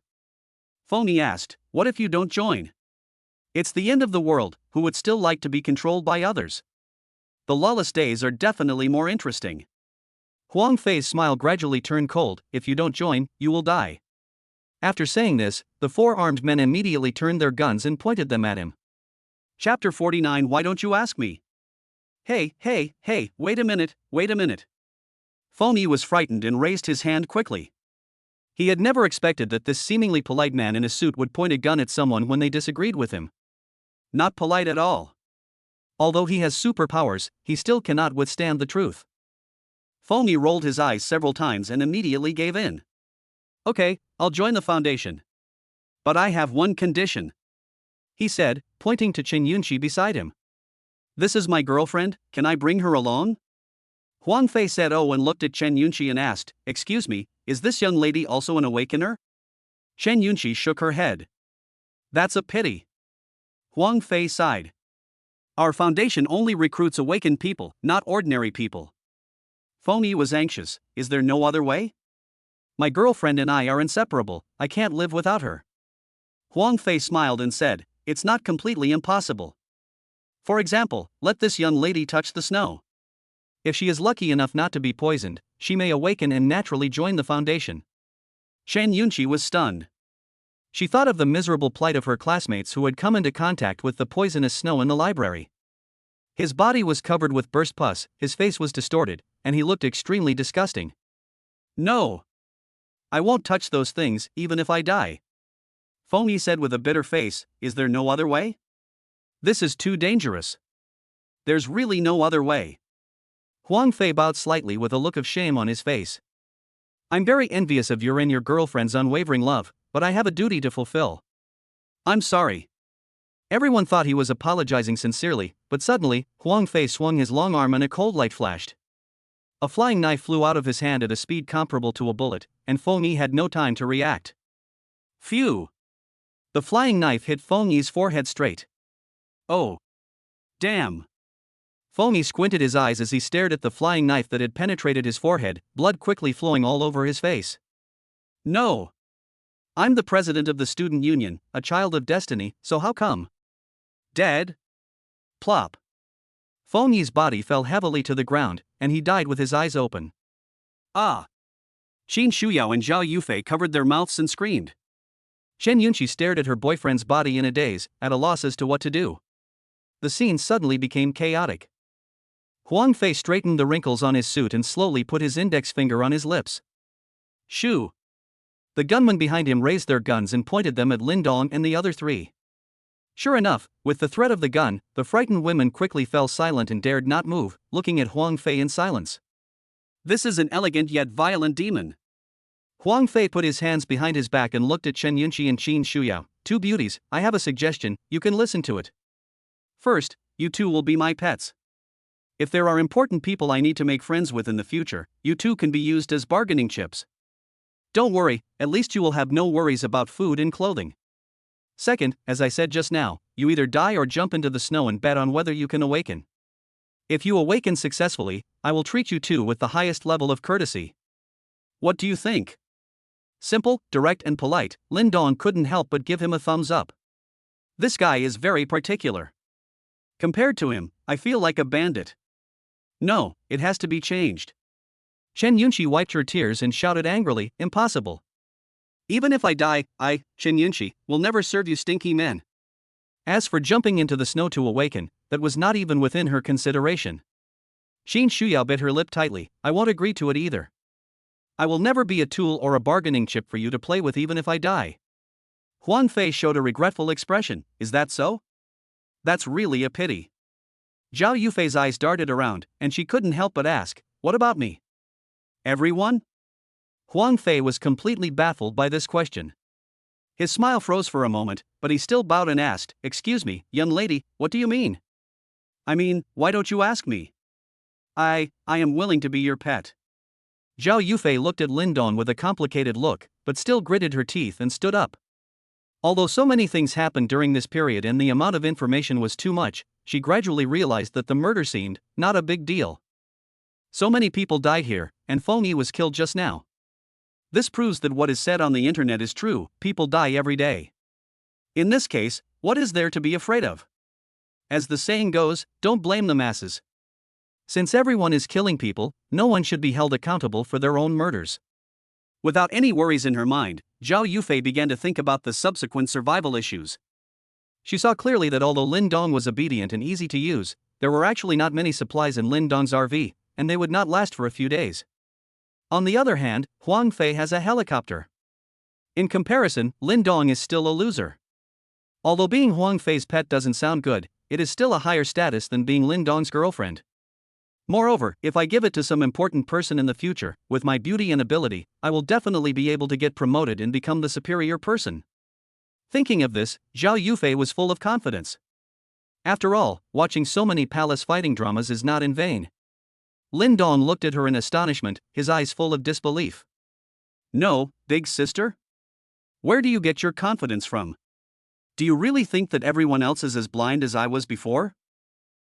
Feng Yi asked, what if you don't join? It's the end of the world. Who would still like to be controlled by others? The lawless days are definitely more interesting. Huang Fei's smile gradually turned cold. If you don't join, you will die. After saying this, the 4 armed men immediately turned their guns and pointed them at him. Chapter 49. Why don't you ask me? Hey, wait a minute. Feng Yi was frightened and raised his hand quickly. He had never expected that this seemingly polite man in a suit would point a gun at someone when they disagreed with him. Not polite at all. Although he has superpowers, he still cannot withstand the truth. Feng Yi rolled his eyes several times and immediately gave in. Okay, I'll join the foundation. But I have one condition. He said, pointing to Chen Yunqi beside him. This is my girlfriend, can I bring her along? Huang Fei said oh and looked at Chen Yunqi and asked, excuse me, is this young lady also an awakener? Chen Yunqi shook her head. That's a pity. Huang Fei sighed. Our foundation only recruits awakened people, not ordinary people. Feng Yi was anxious. Is there no other way? My girlfriend and I are inseparable. I can't live without her. Huang Fei smiled and said, it's not completely impossible. For example, let this young lady touch the snow. If she is lucky enough not to be poisoned, she may awaken and naturally join the foundation. Chen Yunqi was stunned. She thought of the miserable plight of her classmates who had come into contact with the poisonous snow in the library. His body was covered with burst pus, his face was distorted, and he looked extremely disgusting. No! I won't touch those things, even if I die. Feng Yi said with a bitter face, is there no other way? This is too dangerous. There's really no other way. Huang Fei bowed slightly with a look of shame on his face. I'm very envious of your and your girlfriend's unwavering love, but I have a duty to fulfill. I'm sorry. Everyone thought he was apologizing sincerely, but suddenly, Huang Fei swung his long arm and a cold light flashed. A flying knife flew out of his hand at a speed comparable to a bullet, and Feng Yi had no time to react. Phew! The flying knife hit Feng Yi's forehead straight. Oh! Damn! Feng Yi squinted his eyes as he stared at the flying knife that had penetrated his forehead, blood quickly flowing all over his face. No! I'm the president of the student union, a child of destiny, so how come? Dead? Plop. Feng Yi's body fell heavily to the ground, and he died with his eyes open. Ah! Qin Shuyao and Zhao Yufei covered their mouths and screamed. Shen Yunqi stared at her boyfriend's body in a daze, at a loss as to what to do. The scene suddenly became chaotic. Huang Fei straightened the wrinkles on his suit and slowly put his index finger on his lips. Shoo! The gunmen behind him raised their guns and pointed them at Lin Dong and the other three. Sure enough, with the threat of the gun, the frightened women quickly fell silent and dared not move, looking at Huang Fei in silence. This is an elegant yet violent demon. Huang Fei put his hands behind his back and looked at Shen Yunqi and Qin Shuyao. Two beauties, I have a suggestion, you can listen to it. First, you two will be my pets. If there are important people I need to make friends with in the future, you two can be used as bargaining chips. Don't worry, at least you will have no worries about food and clothing. Second, as I said just now, you either die or jump into the snow and bet on whether you can awaken. If you awaken successfully, I will treat you two with the highest level of courtesy. What do you think? Simple, direct and polite, Lin Dong couldn't help but give him a thumbs up. This guy is very particular. Compared to him, I feel like a bandit. No, it has to be changed. Shen Yunqi wiped her tears and shouted angrily, impossible. Even if I die, I, Shen Yunqi, will never serve you stinky men. As for jumping into the snow to awaken, that was not even within her consideration. Qin Shuyao bit her lip tightly, I won't agree to it either. I will never be a tool or a bargaining chip for you to play with even if I die. Huang Fei showed a regretful expression, is that so? That's really a pity. Zhao Yufei's eyes darted around, and she couldn't help but ask, what about me? Everyone? Huang Fei was completely baffled by this question. His smile froze for a moment, but he still bowed and asked, excuse me, young lady, what do you mean? I mean, why don't you ask me? I am willing to be your pet. Zhao Yufei looked at Lin Dong with a complicated look, but still gritted her teeth and stood up. Although so many things happened during this period and the amount of information was too much, she gradually realized that the murder seemed not a big deal. So many people died here, and Feng Yi was killed just now. This proves that what is said on the internet is true, people die every day. In this case, what is there to be afraid of? As the saying goes, don't blame the masses. Since everyone is killing people, no one should be held accountable for their own murders. Without any worries in her mind, Zhao Yufei began to think about the subsequent survival issues. She saw clearly that although Lin Dong was obedient and easy to use, there were actually not many supplies in Lin Dong's RV, and they would not last for a few days. On the other hand, Huang Fei has a helicopter. In comparison, Lin Dong is still a loser. Although being Huang Fei's pet doesn't sound good, it is still a higher status than being Lin Dong's girlfriend. Moreover, if I give it to some important person in the future, with my beauty and ability, I will definitely be able to get promoted and become the superior person. Thinking of this, Zhao Yufei was full of confidence. After all, watching so many palace fighting dramas is not in vain. Lin Dong looked at her in astonishment, his eyes full of disbelief. No, big sister? Where do you get your confidence from? Do you really think that everyone else is as blind as I was before?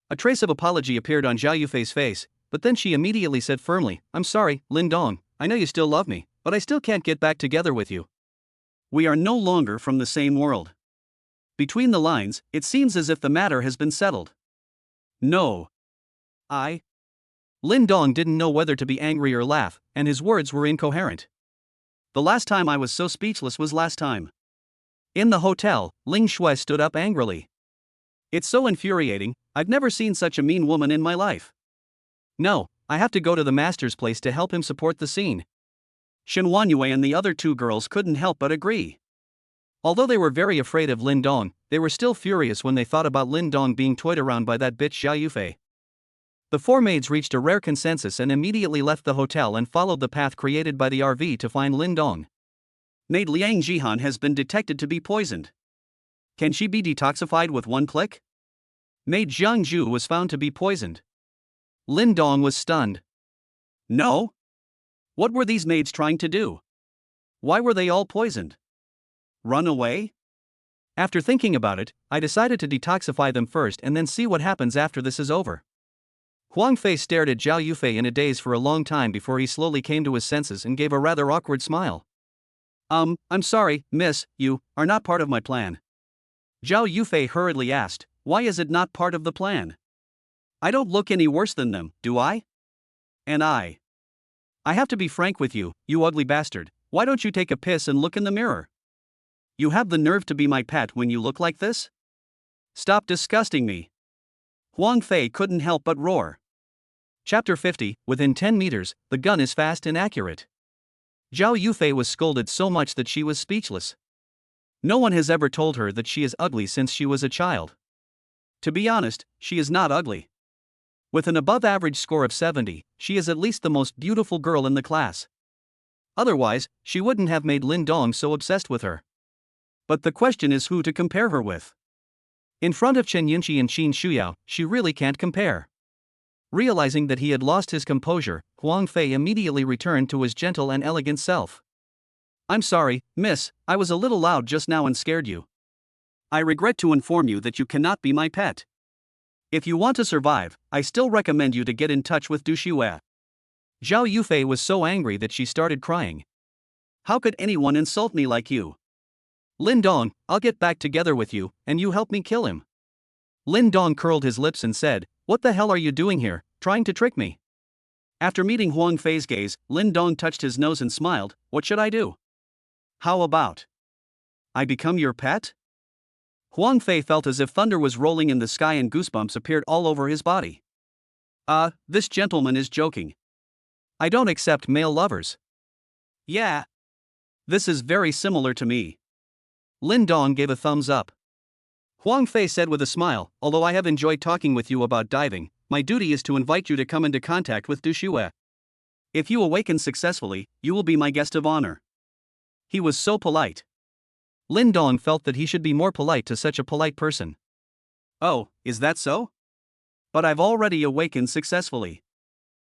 A trace of apology appeared on Zhao Yufei's face, but then she immediately said firmly, I'm sorry, Lin Dong, I know you still love me, but I still can't get back together with you. We are no longer from the same world. Between the lines, it seems as if the matter has been settled. No. Lin Dong didn't know whether to be angry or laugh, and his words were incoherent. The last time I was so speechless was last time. In the hotel, Ling Shui stood up angrily. It's so infuriating, I've never seen such a mean woman in my life. No, I have to go to the master's place to help him support the scene. Shen Wanyue and the other two girls couldn't help but agree. Although they were very afraid of Lin Dong, they were still furious when they thought about Lin Dong being toyed around by that bitch Xiao Yufei. The four maids reached a rare consensus and immediately left the hotel and followed the path created by the RV to find Lin Dong. Maid Liang Jihan has been detected to be poisoned. Can she be detoxified with one click? Maid Zhang Zhu was found to be poisoned. Lin Dong was stunned. No? What were these maids trying to do? Why were they all poisoned? Run away? After thinking about it, I decided to detoxify them first and then see what happens after this is over. Huang Fei stared at Zhao Yufei in a daze for a long time before he slowly came to his senses and gave a rather awkward smile. I'm sorry, miss, you are not part of my plan. Zhao Yufei hurriedly asked, why is it not part of the plan? I don't look any worse than them, do I? And I have to be frank with you, you ugly bastard, why don't you take a piss and look in the mirror? You have the nerve to be my pet when you look like this? Stop disgusting me. Huang Fei couldn't help but roar. Chapter 50, within 10 meters, the gun is fast and accurate. Zhao Yufei was scolded so much that she was speechless. No one has ever told her that she is ugly since she was a child. To be honest, she is not ugly. With an above-average score of 70, she is at least the most beautiful girl in the class. Otherwise, she wouldn't have made Lin Dong so obsessed with her. But the question is who to compare her with. In front of Chen Yinqi and Qin Shuyao, she really can't compare. Realizing that he had lost his composure, Huang Fei immediately returned to his gentle and elegant self. I'm sorry, miss, I was a little loud just now and scared you. I regret to inform you that you cannot be my pet. If you want to survive, I still recommend you to get in touch with Du Shue. Zhao Yufei was so angry that she started crying. How could anyone insult me like you? Lin Dong, I'll get back together with you, and you help me kill him. Lin Dong curled his lips and said, what the hell are you doing here, trying to trick me? After meeting Huang Fei's gaze, Lin Dong touched his nose and smiled, what should I do? How about I become your pet? Huang Fei felt as if thunder was rolling in the sky and goosebumps appeared all over his body. This gentleman is joking. I don't accept male lovers. Yeah. This is very similar to me. Lin Dong gave a thumbs up. Huang Fei said with a smile, although I have enjoyed talking with you about diving, my duty is to invite you to come into contact with Du Shue. If you awaken successfully, you will be my guest of honor. He was so polite. Lin Dong felt that he should be more polite to such a polite person. Oh, is that so? But I've already awakened successfully.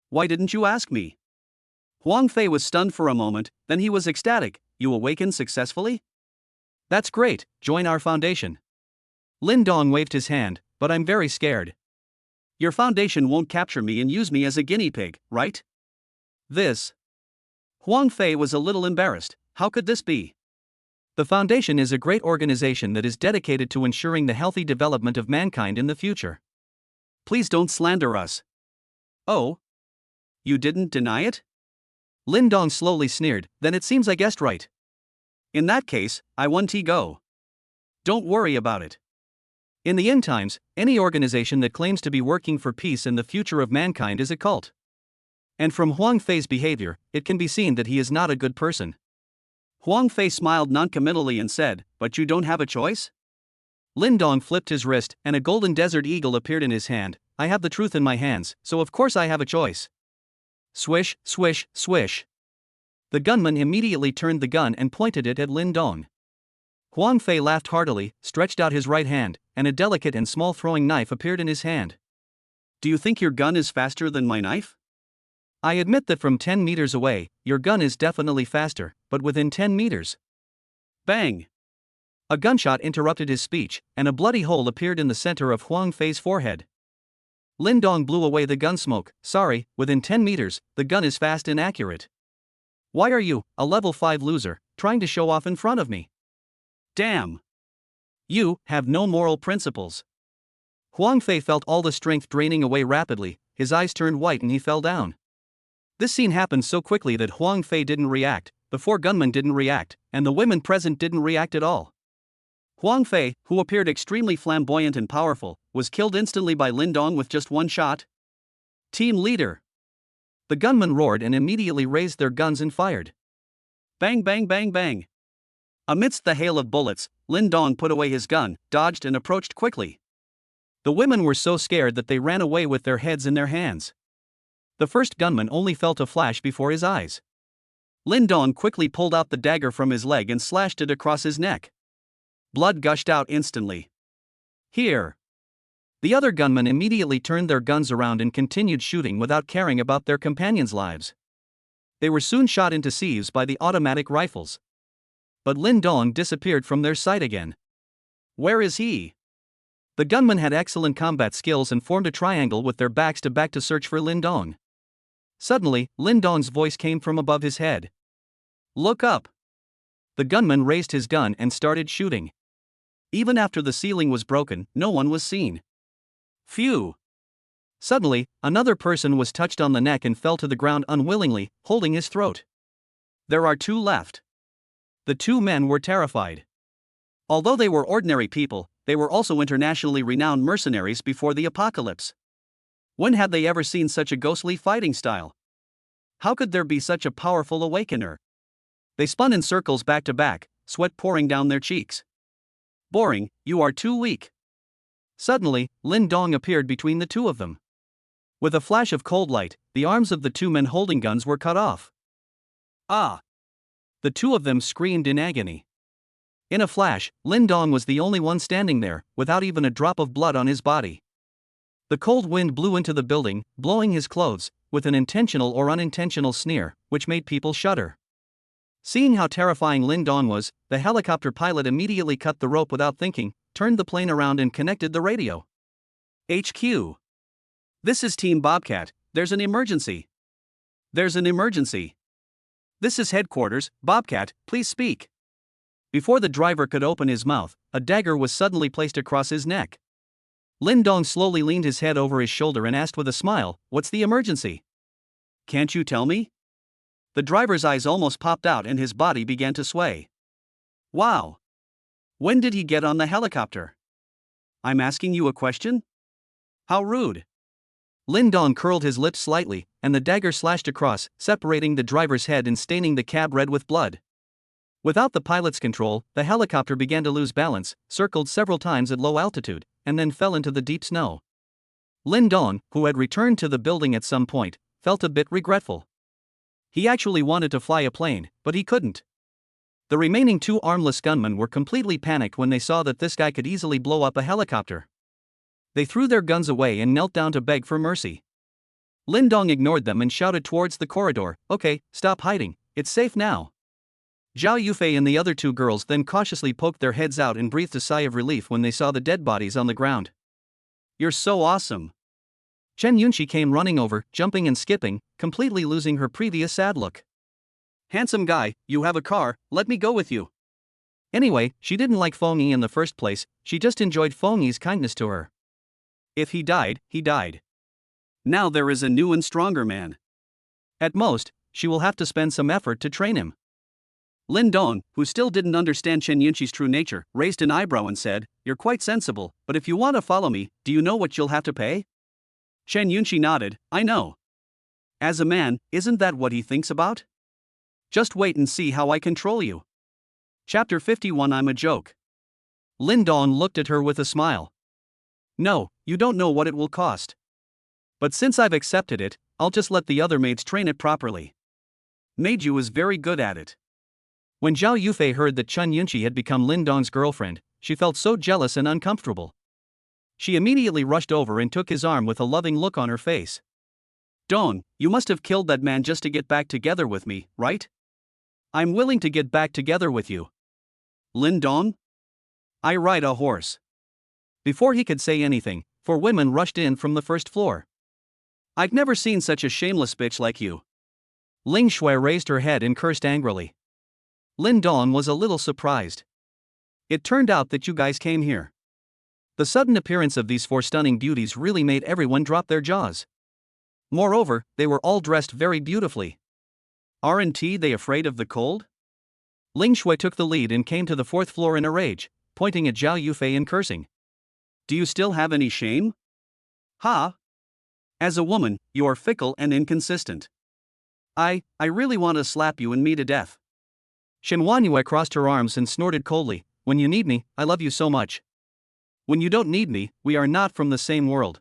Why didn't you ask me? Huang Fei was stunned for a moment, then he was ecstatic. You awakened successfully? That's great, join our foundation. Lin Dong waved his hand, but I'm very scared. Your foundation won't capture me and use me as a guinea pig, right? This. Huang Fei was a little embarrassed. How could this be? The foundation is a great organization that is dedicated to ensuring the healthy development of mankind in the future. Please don't slander us. Oh? You didn't deny it? Lin Dong slowly sneered, then it seems I guessed right. In that case, I won go. Don't worry about it. In the end times, any organization that claims to be working for peace and the future of mankind is a cult. And from Huang Fei's behavior, it can be seen that he is not a good person. Huang Fei smiled noncommittally and said, but you don't have a choice? Lin Dong flipped his wrist and a golden desert eagle appeared in his hand. I have the truth in my hands, so of course I have a choice. Swish, swish, swish. The gunman immediately turned the gun and pointed it at Lin Dong. Huang Fei laughed heartily, stretched out his right hand, and a delicate and small throwing knife appeared in his hand. Do you think your gun is faster than my knife? I admit that from 10 meters away, your gun is definitely faster, but within 10 meters. Bang! A gunshot interrupted his speech, and a bloody hole appeared in the center of Huang Fei's forehead. Lin Dong blew away the gun smoke. Sorry, within 10 meters, the gun is fast and accurate. Why are you, a level 5 loser, trying to show off in front of me? Damn! You have no moral principles. Huang Fei felt all the strength draining away rapidly, his eyes turned white and he fell down. This scene happened so quickly that Huang Fei didn't react, the four gunmen didn't react, and the women present didn't react at all. Huang Fei, who appeared extremely flamboyant and powerful, was killed instantly by Lin Dong with just one shot. Team leader. The gunmen roared and immediately raised their guns and fired. Bang bang bang bang. Amidst the hail of bullets, Lin Dong put away his gun, dodged and approached quickly. The women were so scared that they ran away with their heads in their hands. The first gunman only felt a flash before his eyes. Lin Dong quickly pulled out the dagger from his leg and slashed it across his neck. Blood gushed out instantly. Here. The other gunmen immediately turned their guns around and continued shooting without caring about their companions' lives. They were soon shot into sieves by the automatic rifles. But Lin Dong disappeared from their sight again. Where is he? The gunmen had excellent combat skills and formed a triangle with their backs to back to search for Lin Dong. Suddenly, Lin Dong's voice came from above his head. Look up. The gunman raised his gun and started shooting. Even after the ceiling was broken, no one was seen. Phew. Suddenly, another person was touched on the neck and fell to the ground unwillingly, holding his throat. There are two left. The two men were terrified. Although they were ordinary people, they were also internationally renowned mercenaries before the apocalypse. When had they ever seen such a ghostly fighting style? How could there be such a powerful awakener? They spun in circles back to back, sweat pouring down their cheeks. Boring, you are too weak. Suddenly, Lin Dong appeared between the two of them. With a flash of cold light, the arms of the two men holding guns were cut off. Ah! The two of them screamed in agony. In a flash, Lin Dong was the only one standing there, without even a drop of blood on his body. The cold wind blew into the building, blowing his clothes, with an intentional or unintentional sneer, which made people shudder. Seeing how terrifying Lin Dong was, the helicopter pilot immediately cut the rope without thinking, turned the plane around and connected the radio. HQ. This is Team Bobcat, there's an emergency. There's an emergency. This is headquarters, Bobcat, please speak. Before the driver could open his mouth, a dagger was suddenly placed across his neck. Lin Dong slowly leaned his head over his shoulder and asked with a smile, "What's the emergency?" "Can't you tell me?" The driver's eyes almost popped out and his body began to sway. "Wow! When did he get on the helicopter?" "I'm asking you a question?" "How rude." Lin Dong curled his lips slightly, and the dagger slashed across, separating the driver's head and staining the cab red with blood. Without the pilot's control, the helicopter began to lose balance, circled several times at low altitude, and then fell into the deep snow. Lin Dong, who had returned to the building at some point, felt a bit regretful. He actually wanted to fly a plane, but he couldn't. The remaining two armless gunmen were completely panicked when they saw that this guy could easily blow up a helicopter. They threw their guns away and knelt down to beg for mercy. Lin Dong ignored them and shouted towards the corridor, "Okay, stop hiding, it's safe now." Zhao Yufei and the other two girls then cautiously poked their heads out and breathed a sigh of relief when they saw the dead bodies on the ground. "You're so awesome." Chen Yunqi came running over, jumping and skipping, completely losing her previous sad look. "Handsome guy, you have a car, let me go with you." Anyway, she didn't like Feng Yi in the first place, she just enjoyed Feng Yi's kindness to her. If he died, he died. Now there is a new and stronger man. At most, she will have to spend some effort to train him. Lin Dong, who still didn't understand Chen Yunqi's true nature, raised an eyebrow and said, "You're quite sensible, but if you want to follow me, do you know what you'll have to pay?" Chen Yunqi nodded, "I know." As a man, isn't that what he thinks about? Just wait and see how I control you. Chapter 51 I'm a joke. Lin Dong looked at her with a smile. "No, you don't know what it will cost. But since I've accepted it, I'll just let the other maids train it properly." Meiju is very good at it. When Zhao Yufei heard that Chen Yunqi had become Lin Dong's girlfriend, she felt so jealous and uncomfortable. She immediately rushed over and took his arm with a loving look on her face. "Dong, you must have killed that man just to get back together with me, right?" "I'm willing to get back together with you." "Lin Dong? I ride a horse." Before he could say anything, 4 women rushed in from the first floor. "I've never seen such a shameless bitch like you." Ling Shui raised her head and cursed angrily. Lin Dong was a little surprised. "It turned out that you guys came here." The sudden appearance of these 4 stunning beauties really made everyone drop their jaws. Moreover, they were all dressed very beautifully. Aren't they afraid of the cold? Ling Shui took the lead and came to the 4th floor in a rage. pointing at Zhao Yufei and cursing. Do you still have any shame? Ha! As a woman, you are fickle and inconsistent. I really want to slap you and me to death. Shen Huanyue crossed her arms and snorted coldly. When you need me, I love you so much. When you don't need me, we are not from the same world.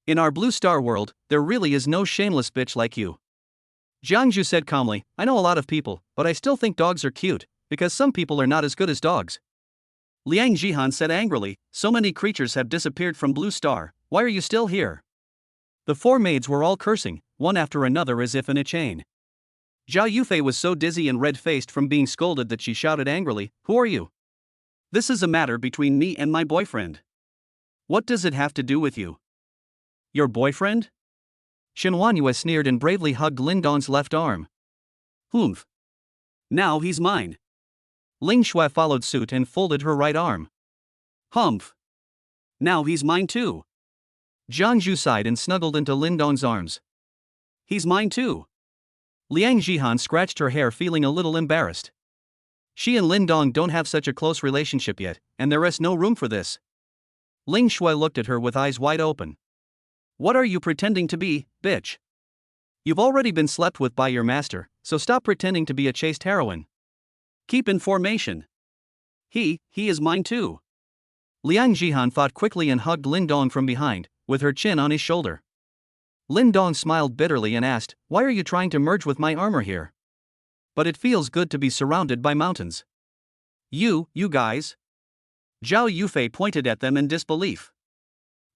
In our Blue Star world, there really is no shameless bitch like you. Jiangzhu said calmly, I know a lot of people, but I still think dogs are cute, because some people are not as good as dogs. Liang Jihan said angrily, so many creatures have disappeared from Blue Star, why are you still here? The four maids were all cursing, one after another as if in a chain. Zhao Yufei was so dizzy and red-faced from being scolded that she shouted angrily, who are you? This is a matter between me and my boyfriend. What does it have to do with you? Your boyfriend? Shen Huanyue sneered and bravely hugged Lin Dong's left arm. Humph. Now he's mine. Ling Shui followed suit and folded her right arm. Humph. Now he's mine too. Jiang Zhu sighed and snuggled into Lin Dong's arms. He's mine too. Liang Jihan scratched her hair, feeling a little embarrassed. She and Lin Dong don't have such a close relationship yet, and there is no room for this. Ling Shui looked at her with eyes wide open. What are you pretending to be, bitch? You've already been slept with by your master, so stop pretending to be a chaste heroine. Keep in formation. He is mine too. Liang Jihan thought quickly and hugged Lin Dong from behind, with her chin on his shoulder. Lin Dong smiled bitterly and asked, why are you trying to merge with my armor here? But it feels good to be surrounded by mountains. You guys? Zhao Yufei pointed at them in disbelief.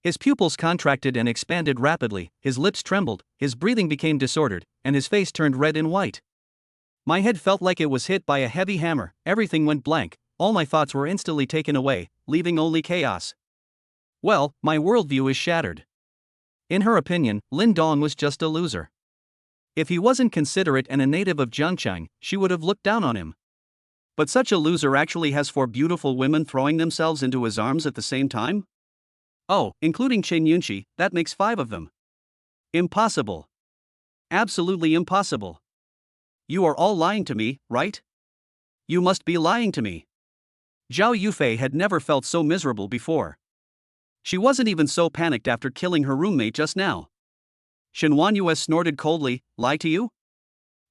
His pupils contracted and expanded rapidly, his lips trembled, his breathing became disordered, and his face turned red and white. My head felt like it was hit by a heavy hammer, everything went blank, all my thoughts were instantly taken away, leaving only chaos. Well, my worldview is shattered. In her opinion, Lin Dong was just a loser. If he wasn't considerate and a native of Jiangchang, she would have looked down on him. But such a loser actually has 4 beautiful women throwing themselves into his arms at the same time? Oh, including Chen Yunqi, that makes 5 of them. Impossible. Absolutely impossible. You are all lying to me, right? You must be lying to me. Zhao Yufei had never felt so miserable before. She wasn't even so panicked after killing her roommate just now. Shen Huanyue snorted coldly, lie to you?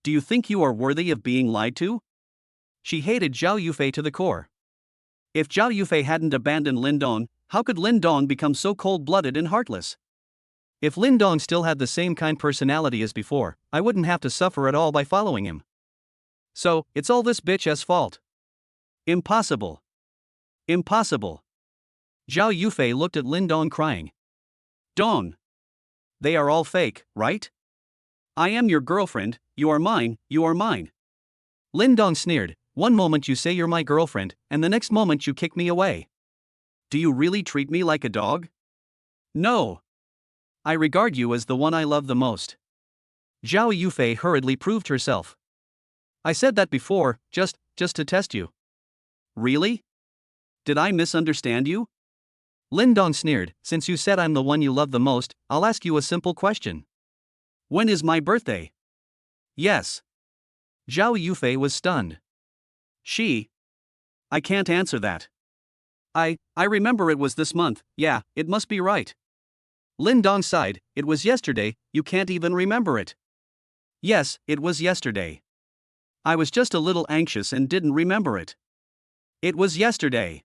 Do you think you are worthy of being lied to? She hated Zhao Yufei to the core. If Zhao Yufei hadn't abandoned Lin Dong, how could Lin Dong become so cold-blooded and heartless? If Lin Dong still had the same kind personality as before, I wouldn't have to suffer at all by following him. So, it's all this bitch's fault. Impossible. Impossible. Zhao Yufei looked at Lin Dong crying. Dong. They are all fake, right? I am your girlfriend, you are mine, you are mine. Lin Dong sneered, one moment you say you're my girlfriend, and the next moment you kick me away. Do you really treat me like a dog? No. I regard you as the one I love the most. Zhao Yufei hurriedly proved herself. I said that before, just to test you. Really? Did I misunderstand you? Lin Dong sneered, since you said I'm the one you love the most, I'll ask you a simple question. When is my birthday? Yes. Zhao Yufei was stunned. I can't answer that. I remember it was this month, yeah, it must be right. Lin Dong sighed, it was yesterday, you can't even remember it. Yes, it was yesterday. I was just a little anxious and didn't remember it. It was yesterday.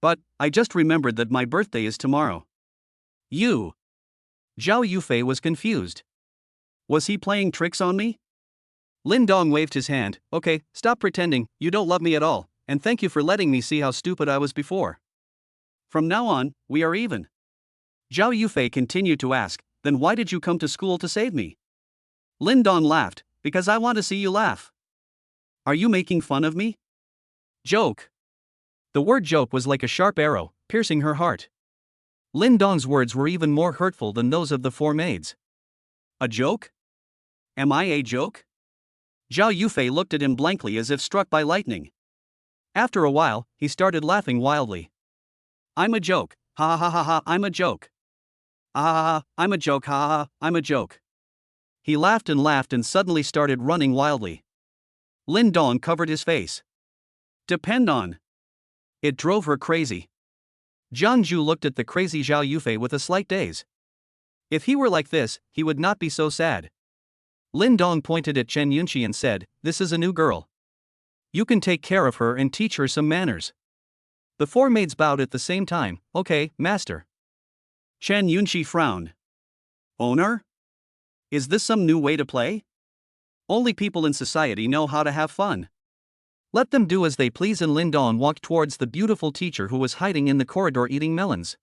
But, I just remembered that my birthday is tomorrow. You. Zhao Yufei was confused. Was he playing tricks on me? Lin Dong waved his hand, okay, stop pretending, you don't love me at all, and thank you for letting me see how stupid I was before. From now on, we are even. Zhao Yufei continued to ask, then why did you come to school to save me? Lin Dong laughed, because I want to see you laugh. Are you making fun of me? Joke. The word joke was like a sharp arrow, piercing her heart. Lin Dong's words were even more hurtful than those of the 4 maids. A joke? Am I a joke? Zhao Yufei looked at him blankly as if struck by lightning. After a while, he started laughing wildly. I'm a joke, ha ha ha ha, I'm a joke. Ah ha ha, I'm a joke, ha ha, I'm a joke. He laughed and suddenly started running wildly. Lin Dong covered his face. Depend on. It drove her crazy. Jiang Zhu looked at the crazy Zhao Yufei with a slight daze. If he were like this, he would not be so sad. Lin Dong pointed at Chen Yunqi and said, "This is a new girl. You can take care of her and teach her some manners." The four maids bowed at the same time. "Okay, master." Chen Yunqi frowned. "Owner? Is this some new way to play? Only people in society know how to have fun. Let them do as they please." And Lin Dong walked towards the beautiful teacher who was hiding in the corridor eating melons.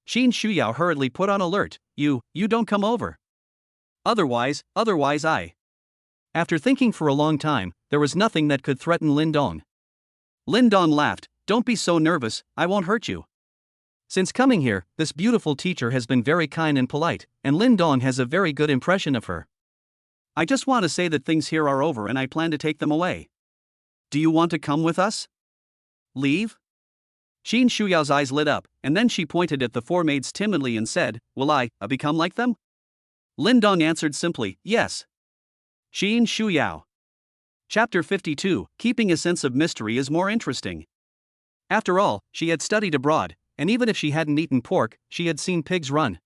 Qin Shuyao hurriedly put on alert. You don't come over. Otherwise I. After thinking for a long time, there was nothing that could threaten Lin Dong. Lin Dong laughed. "Don't be so nervous, I won't hurt you." Since coming here, this beautiful teacher has been very kind and polite, and Lin Dong has a very good impression of her. I just want to say that things here are over and I plan to take them away. Do you want to come with us? Leave? Qin Shuyao's eyes lit up, and then she pointed at the four maids timidly and said, "Will I become like them?" Lin Dong answered simply, "Yes." Qin Shuyao. Chapter 52, Keeping a sense of mystery is more interesting. After all, she had studied abroad, and even if she hadn't eaten pork, she had seen pigs run.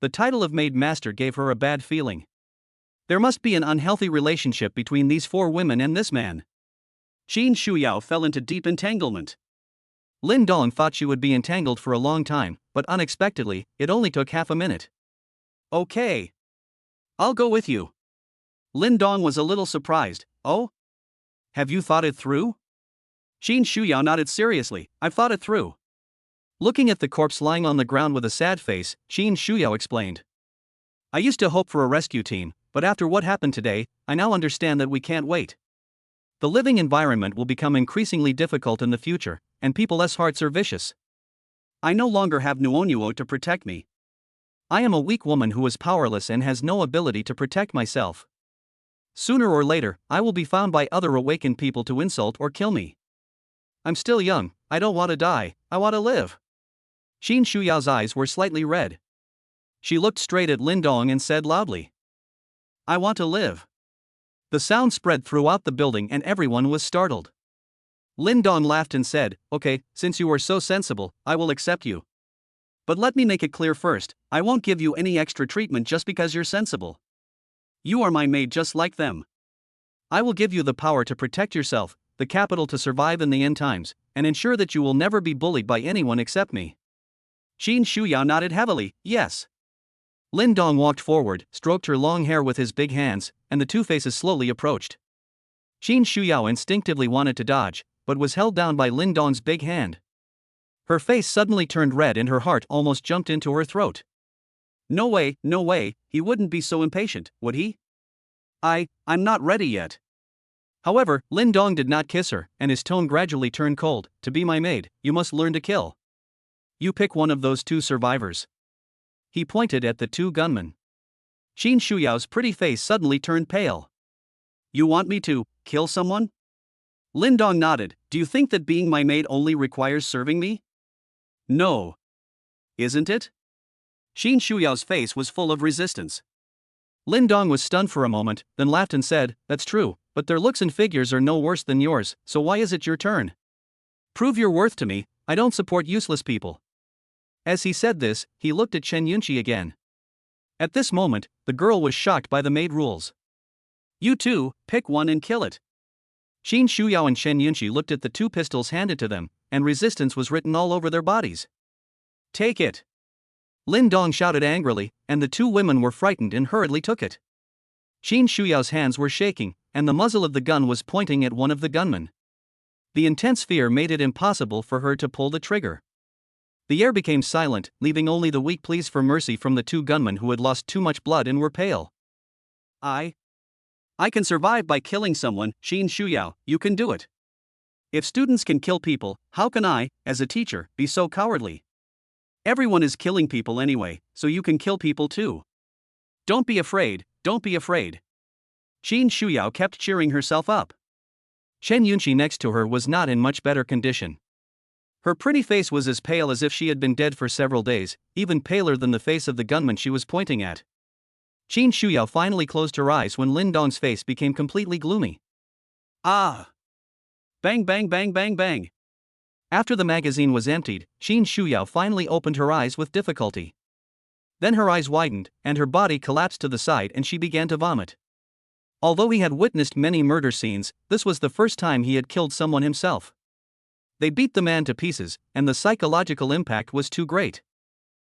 The title of maid master gave her a bad feeling. There must be an unhealthy relationship between these four women and this man. Qin Shuyao fell into deep entanglement. Lin Dong thought she would be entangled for a long time, but unexpectedly, it only took half a minute. "Okay. I'll go with you." Lin Dong was a little surprised. "Oh? Have you thought it through?" Qin Shuyao nodded seriously. "I've thought it through." Looking at the corpse lying on the ground with a sad face, Qin Shuyao explained. "I used to hope for a rescue team, but after what happened today, I now understand that we can't wait. The living environment will become increasingly difficult in the future, and people's hearts are vicious. I no longer have Nuonyuo to protect me. I am a weak woman who is powerless and has no ability to protect myself. Sooner or later, I will be found by other awakened people to insult or kill me. I'm still young, I don't want to die, I want to live." Qin Shuyao's eyes were slightly red. She looked straight at Lin Dong and said loudly, "I want to live." The sound spread throughout the building and everyone was startled. Lin Dong laughed and said, "Okay, since you are so sensible, I will accept you. But let me make it clear first, I won't give you any extra treatment just because you're sensible. You are my maid just like them. I will give you the power to protect yourself, the capital to survive in the end times, and ensure that you will never be bullied by anyone except me." Qin Shuyao nodded heavily, "Yes." Lin Dong walked forward, stroked her long hair with his big hands, and the two faces slowly approached. Qin Shuyao instinctively wanted to dodge, but was held down by Lin Dong's big hand. Her face suddenly turned red and her heart almost jumped into her throat. No way, he wouldn't be so impatient, would he? I'm not ready yet." However, Lin Dong did not kiss her, and his tone gradually turned cold. "To be my maid, you must learn to kill. You pick one of those two survivors." He pointed at the two gunmen. Qin Shuyao's pretty face suddenly turned pale. "You want me to kill someone?" Lin Dong nodded. "Do you think that being my maid only requires serving me?" "No. Isn't it?" Qin Shuyao's face was full of resistance. Lin Dong was stunned for a moment, then laughed and said, "That's true, but their looks and figures are no worse than yours, so why is it your turn? Prove your worth to me, I don't support useless people." As he said this, he looked at Chen Yunqi again. At this moment, the girl was shocked by the maid rules. "You two, pick one and kill it." Qin Shuyao and Chen Yunqi looked at the two pistols handed to them, and resistance was written all over their bodies. "Take it!" Lin Dong shouted angrily, and the two women were frightened and hurriedly took it. Qin Shuyao's hands were shaking, and the muzzle of the gun was pointing at one of the gunmen. The intense fear made it impossible for her to pull the trigger. The air became silent, leaving only the weak pleas for mercy from the two gunmen who had lost too much blood and were pale. I can survive by killing someone, Qin Shuyao, you can do it. If students can kill people, how can I, as a teacher, be so cowardly? Everyone is killing people anyway, so you can kill people too. Don't be afraid, don't be afraid." Qin Shuyao kept cheering herself up. Chen Yunqi next to her was not in much better condition. Her pretty face was as pale as if she had been dead for several days, even paler than the face of the gunman she was pointing at. Qin Shuyao finally closed her eyes when Lin Dong's face became completely gloomy. Ah! Bang bang bang bang bang! After the magazine was emptied, Qin Shuyao finally opened her eyes with difficulty. Then her eyes widened, and her body collapsed to the side and she began to vomit. Although he had witnessed many murder scenes, this was the first time he had killed someone himself. They beat the man to pieces, and the psychological impact was too great.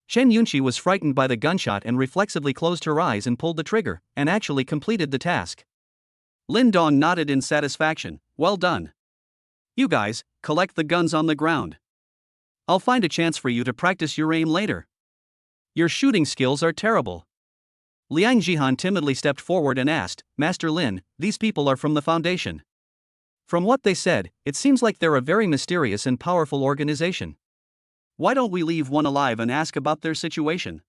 Chen Yunqi was frightened by the gunshot and reflexively closed her eyes and pulled the trigger, and actually completed the task. Lin Dong nodded in satisfaction. Well done. You guys, collect the guns on the ground. I'll find a chance for you to practice your aim later. Your shooting skills are terrible. Liang Jihan timidly stepped forward and asked, Master Lin, these people are from the Foundation. From what they said, it seems like they're a very mysterious and powerful organization. Why don't we leave one alive and ask about their situation?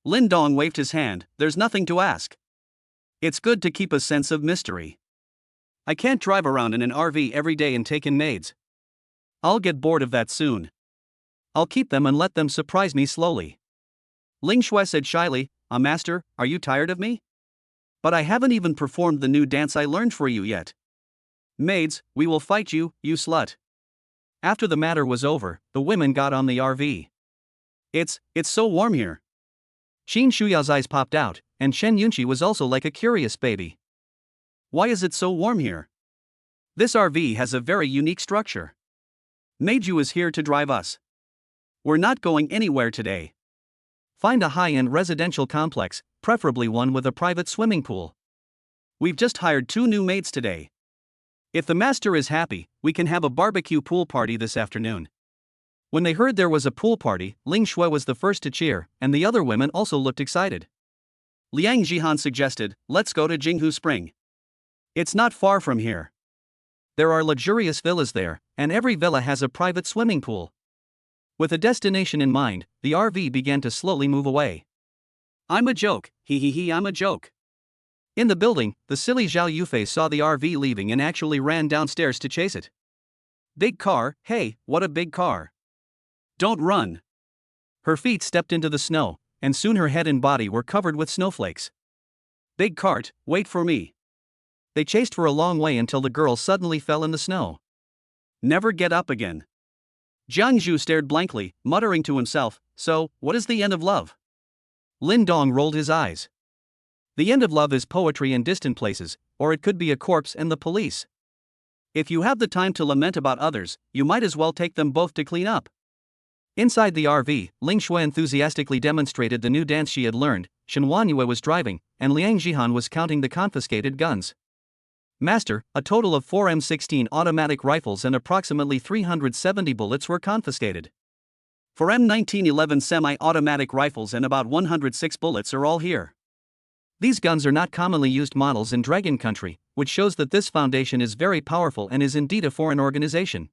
Lin Dong waved his hand. There's nothing to ask. It's good to keep a sense of mystery. I can't drive around in an RV every day and take in maids. I'll get bored of that soon. I'll keep them and let them surprise me slowly. Ling Shui said shyly, Master, are you tired of me? But I haven't even performed the new dance I learned for you yet. Maids, we will fight you, you slut. After the matter was over, the women got on the RV. It's so warm here. Qin Shuyao's eyes popped out, and Chen Yunqi was also like a curious baby. Why is it so warm here? This RV has a very unique structure. Meiju is here to drive us. We're not going anywhere today. Find a high-end residential complex, preferably one with a private swimming pool. We've just hired 2 new maids today. If the master is happy, we can have a barbecue pool party this afternoon. When they heard there was a pool party, Ling Shui was the first to cheer, and the other women also looked excited. Liang Jihan suggested, let's go to Jinghu Spring. It's not far from here. There are luxurious villas there, and every villa has a private swimming pool. With a destination in mind, the RV began to slowly move away. I'm a joke, I'm a joke. In the building, the silly Zhao Yufei saw the RV leaving and actually ran downstairs to chase it. Big car, hey, what a big car. Don't run. Her feet stepped into the snow, and soon her head and body were covered with snowflakes. Big cart, wait for me. They chased for a long way until the girl suddenly fell in the snow. Never get up again. Jiang Zhu stared blankly, muttering to himself, so, what is the end of love? Lin Dong rolled his eyes. The end of love is poetry in distant places, or it could be a corpse and the police. If you have the time to lament about others, you might as well take them both to clean up. Inside the RV, Ling Shui enthusiastically demonstrated the new dance she had learned, Shen Huanyue was driving, and Liang Jihan was counting the confiscated guns. Master, a total of 4 M16 automatic rifles and approximately 370 bullets were confiscated. 4 M1911 semi-automatic rifles and about 106 bullets are all here. These guns are not commonly used models in Dragon Country, which shows that this foundation is very powerful and is indeed a foreign organization.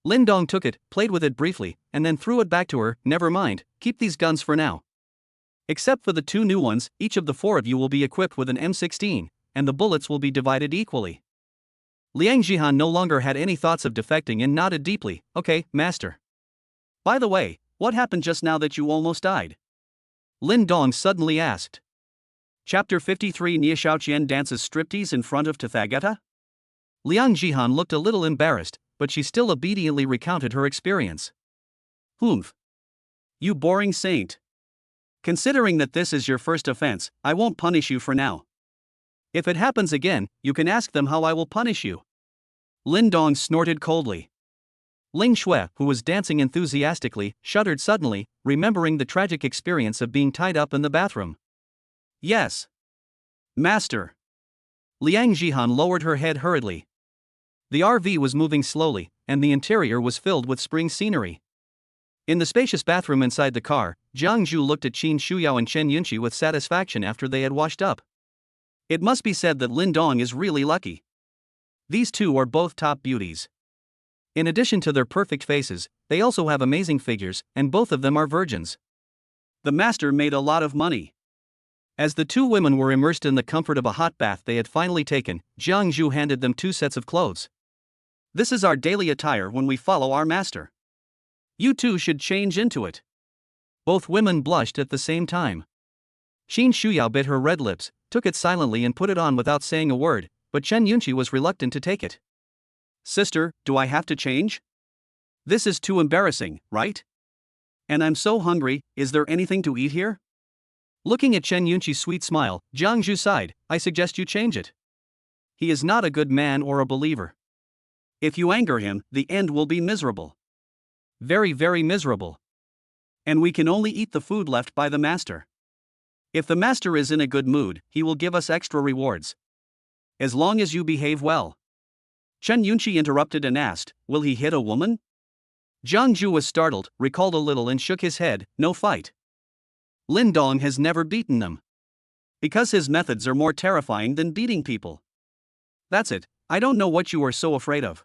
Lin Dong took it, played with it briefly, and then threw it back to her. Never mind, keep these guns for now. Except for the 2 new ones, each of the 4 of you will be equipped with an M16, and the bullets will be divided equally. Liang Jihan no longer had any thoughts of defecting and nodded deeply. Okay, master. By the way, what happened just now that you almost died? Lin Dong suddenly asked. Chapter 53 Nie Xiaoqian dances striptease in front of Tathagata? Liang Jihan looked a little embarrassed, but she still obediently recounted her experience. Humph. You boring saint. Considering that this is your first offense, I won't punish you for now. If it happens again, you can ask them how I will punish you. Lin Dong snorted coldly. Ling Shui, who was dancing enthusiastically, shuddered suddenly, remembering the tragic experience of being tied up in the bathroom. Yes. Master. Liang Jihan lowered her head hurriedly. The RV was moving slowly, and the interior was filled with spring scenery. In the spacious bathroom inside the car, Jiang Zhu looked at Qin Shuyao and Chen Yunqi with satisfaction after they had washed up. It must be said that Lin Dong is really lucky. These 2 are both top beauties. In addition to their perfect faces, they also have amazing figures, and both of them are virgins. The master made a lot of money. As the 2 women were immersed in the comfort of a hot bath they had finally taken, Jiang Zhu handed them 2 sets of clothes. This is our daily attire when we follow our master. You 2 should change into it. Both women blushed at the same time. Qin Shuyao bit her red lips, took it silently and put it on without saying a word, but Chen Yunqi was reluctant to take it. Sister, do I have to change? This is too embarrassing, right? And I'm so hungry, is there anything to eat here? Looking at Chen Yunqi's sweet smile, Jiang Zhu sighed, I suggest you change it. He is not a good man or a believer. If you anger him, the end will be miserable. Very, very miserable. And we can only eat the food left by the master. If the master is in a good mood, he will give us extra rewards. As long as you behave well. Chen Yunqi interrupted and asked, will he hit a woman? Jiang Zhu was startled, recalled a little and shook his head, no fight. Lin Dong has never beaten them. Because his methods are more terrifying than beating people. That's it, I don't know what you are so afraid of.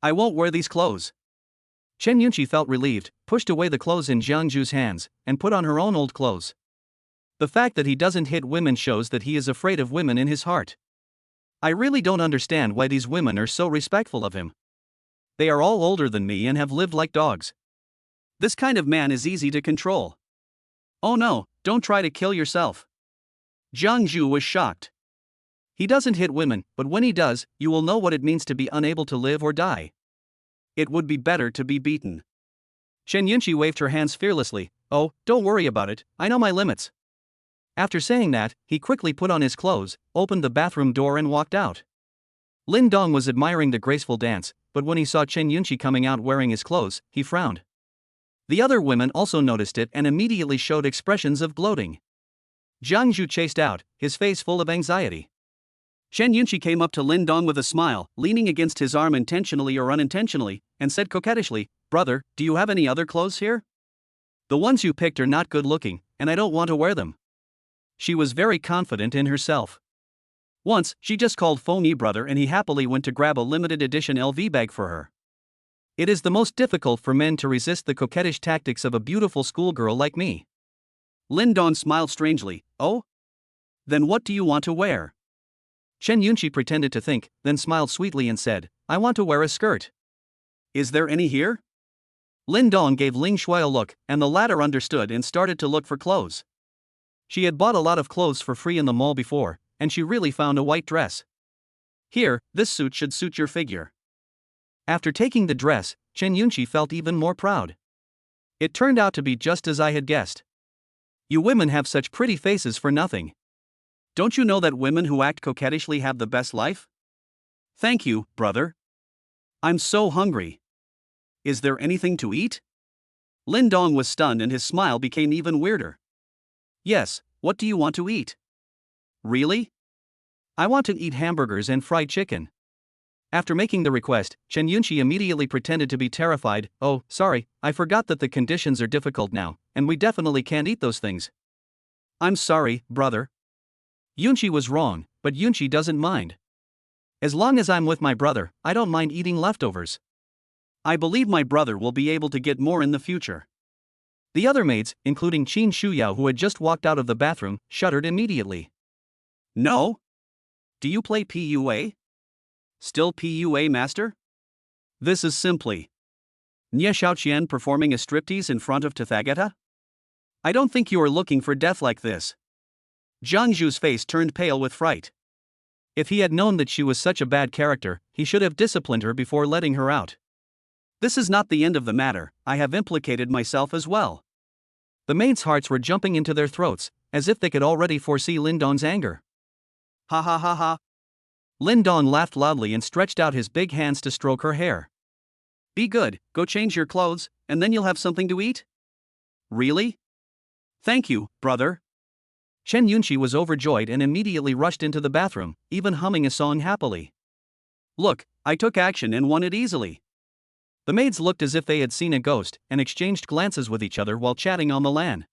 I won't wear these clothes. Chen Yunqi felt relieved, pushed away the clothes in Jiang Zhu's hands, and put on her own old clothes. The fact that he doesn't hit women shows that he is afraid of women in his heart. I really don't understand why these women are so respectful of him. They are all older than me and have lived like dogs. This kind of man is easy to control. Oh no, don't try to kill yourself. Jiang Zhu was shocked. He doesn't hit women, but when he does, you will know what it means to be unable to live or die. It would be better to be beaten. Chen Yunqi waved her hands fearlessly. Oh, don't worry about it, I know my limits. After saying that, he quickly put on his clothes, opened the bathroom door and walked out. Lin Dong was admiring the graceful dance, but when he saw Chen Yunqi coming out wearing his clothes, he frowned. The other women also noticed it and immediately showed expressions of gloating. Jiang Zhu chased out, his face full of anxiety. Chen Yunqi came up to Lin Dong with a smile, leaning against his arm intentionally or unintentionally, and said coquettishly, Brother, do you have any other clothes here? The ones you picked are not good looking, and I don't want to wear them. She was very confident in herself. Once, she just called Feng Yi brother and he happily went to grab a limited edition LV bag for her. It is the most difficult for men to resist the coquettish tactics of a beautiful schoolgirl like me. Lin Dong smiled strangely, oh? Then what do you want to wear? Chen Yunqi pretended to think, then smiled sweetly and said, I want to wear a skirt. Is there any here? Lin Dong gave Ling Shui a look, and the latter understood and started to look for clothes. She had bought a lot of clothes for free in the mall before, and she really found a white dress. Here, this suit should suit your figure. After taking the dress, Chen Yunqi felt even more proud. It turned out to be just as I had guessed. You women have such pretty faces for nothing. Don't you know that women who act coquettishly have the best life? Thank you, brother. I'm so hungry. Is there anything to eat? Lin Dong was stunned and his smile became even weirder. Yes, what do you want to eat? Really? I want to eat hamburgers and fried chicken. After making the request, Chen Yunqi immediately pretended to be terrified. Oh, sorry, I forgot that the conditions are difficult now, and we definitely can't eat those things. I'm sorry, brother. Yunqi was wrong, but Yunqi doesn't mind. As long as I'm with my brother, I don't mind eating leftovers. I believe my brother will be able to get more in the future. The other maids, including Qin Shuyao who had just walked out of the bathroom, shuddered immediately. No? Do you play PUA? Still PUA master? This is simply Nie Xiaoqian performing a striptease in front of Tathagata? I don't think you are looking for death like this. Jiang Zhu's face turned pale with fright. If he had known that she was such a bad character, he should have disciplined her before letting her out. This is not the end of the matter, I have implicated myself as well. The maids' hearts were jumping into their throats, as if they could already foresee Lin Dong's anger. Ha ha ha ha. Lin Dong laughed loudly and stretched out his big hands to stroke her hair. Be good, go change your clothes, and then you'll have something to eat? Really? Thank you, brother. Chen Yunqi was overjoyed and immediately rushed into the bathroom, even humming a song happily. Look, I took action and won it easily. The maids looked as if they had seen a ghost and exchanged glances with each other while chatting on the LAN.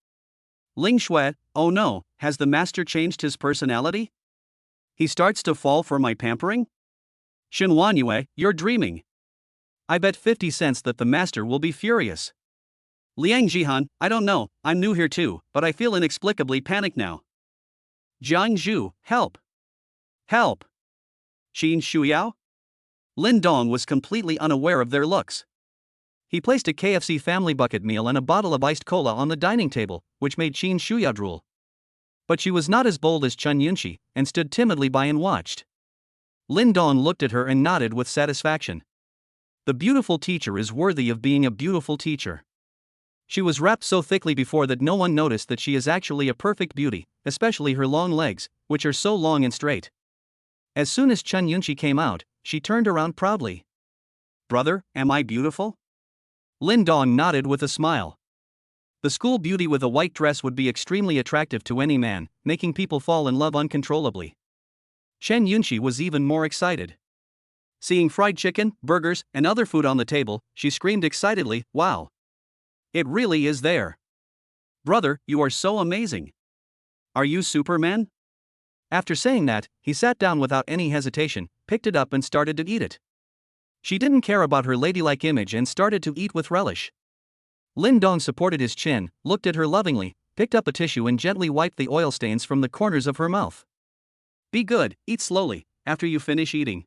Ling Shui, oh no, has the master changed his personality? He starts to fall for my pampering? Xin Wanyue, you're dreaming. I bet 50 cents that the master will be furious. Liang Jihan, I don't know, I'm new here too, but I feel inexplicably panicked now. Jiang Zhu, help! Help! Qin Shuyao? Lin Dong was completely unaware of their looks. He placed a KFC family bucket meal and a bottle of iced cola on the dining table, which made Qin Shuyao drool. But she was not as bold as Chen Yunqi, and stood timidly by and watched. Lin Dong looked at her and nodded with satisfaction. The beautiful teacher is worthy of being a beautiful teacher. She was wrapped so thickly before that no one noticed that she is actually a perfect beauty, especially her long legs, which are so long and straight. As soon as Chen Yunqi came out, she turned around proudly. "Brother, am I beautiful?" Lin Dong nodded with a smile. The school beauty with a white dress would be extremely attractive to any man, making people fall in love uncontrollably. Chen Yunqi was even more excited. Seeing fried chicken, burgers, and other food on the table, she screamed excitedly, "Wow! It really is there! Brother, you are so amazing! Are you Superman?" After saying that, he sat down without any hesitation, picked it up and started to eat it. She didn't care about her ladylike image and started to eat with relish. Lin Dong supported his chin, looked at her lovingly, picked up a tissue and gently wiped the oil stains from the corners of her mouth. "Be good, eat slowly, after you finish eating.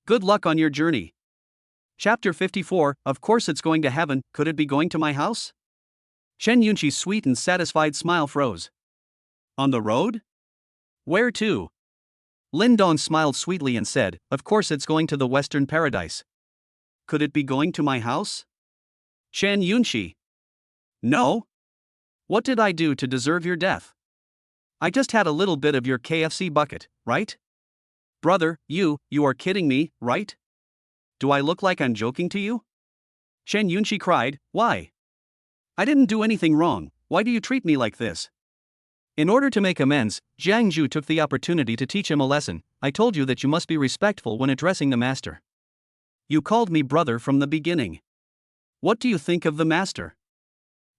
Good luck on your journey." Chapter 54, Of course it's going to heaven, could it be going to my house? Chen Yunqi's sweet and satisfied smile froze. On the road? Where to? Lin Dong smiled sweetly and said, "Of course it's going to the Western Paradise. Could it be going to my house?" Chen Yunqi. No. What did I do to deserve your death? I just had a little bit of your KFC bucket, right? Brother, you are kidding me, right? Do I look like I'm joking to you? Chen Yunqi cried, "Why? I didn't do anything wrong, why do you treat me like this?" In order to make amends, Jiang Zhu took the opportunity to teach him a lesson. "I told you that you must be respectful when addressing the master. You called me brother from the beginning. What do you think of the master?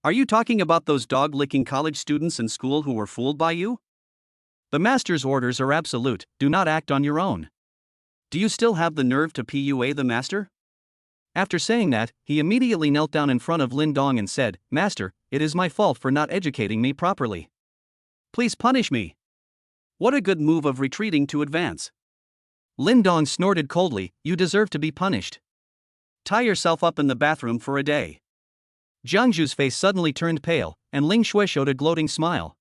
Are you talking about those dog-licking college students in school who were fooled by you? The master's orders are absolute, do not act on your own. Do you still have the nerve to PUA the master?" After saying that, he immediately knelt down in front of Lin Dong and said, "Master, it is my fault for not educating me properly. Please punish me." What a good move of retreating to advance. Lin Dong snorted coldly, "You deserve to be punished. Tie yourself up in the bathroom for a day." Jiang Zhu's face suddenly turned pale, and Ling Shui showed a gloating smile.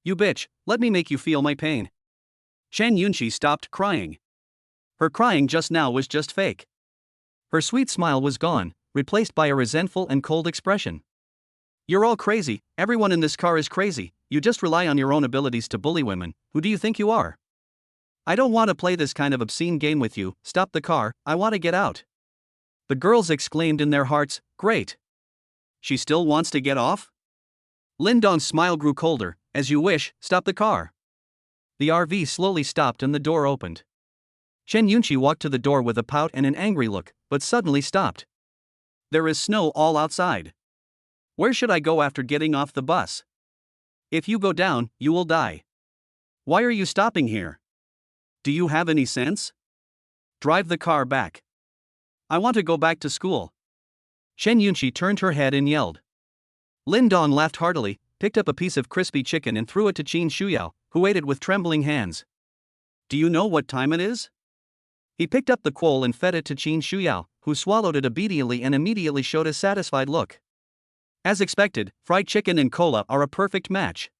"You bitch, let me make you feel my pain." Chen Yunqi stopped crying. Her crying just now was just fake. Her sweet smile was gone, replaced by a resentful and cold expression. "You're all crazy, everyone in this car is crazy, you just rely on your own abilities to bully women, who do you think you are? I don't want to play this kind of obscene game with you, stop the car, I want to get out." The girls exclaimed in their hearts, "Great. She still wants to get off?" Lin Dong's smile grew colder, "As you wish, stop the car." The RV slowly stopped and the door opened. Chen Yunqi walked to the door with a pout and an angry look, but suddenly stopped. "There is snow all outside. Where should I go after getting off the bus? If you go down, you will die. Why are you stopping here? Do you have any sense? Drive the car back. I want to go back to school." Chen Yunqi turned her head and yelled. Lin Dong laughed heartily, picked up a piece of crispy chicken and threw it to Qin Shuyao, who ate it with trembling hands. "Do you know what time it is?" He picked up the quoll and fed it to Qin Shuyao, who swallowed it obediently and immediately showed a satisfied look. As expected, fried chicken and cola are a perfect match.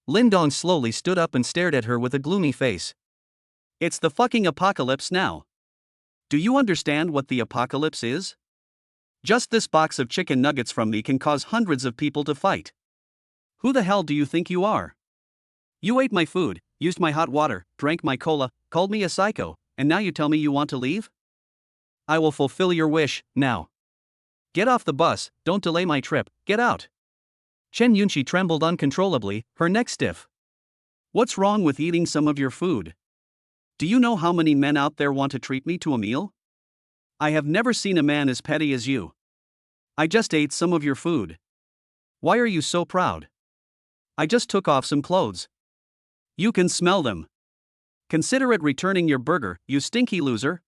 Lin Dong slowly stood up and stared at her with a gloomy face. "It's the fucking apocalypse now. Do you understand what the apocalypse is? Just this box of chicken nuggets from me can cause hundreds of people to fight. Who the hell do you think you are? You ate my food, used my hot water, drank my cola, called me a psycho, and now you tell me you want to leave? I will fulfill your wish, now. Get off the bus, don't delay my trip, get out." Chen Yunqi trembled uncontrollably, her neck stiff. "What's wrong with eating some of your food? Do you know how many men out there want to treat me to a meal? I have never seen a man as petty as you. I just ate some of your food. Why are you so proud? I just took off some clothes. You can smell them. Consider it returning your burger, you stinky loser.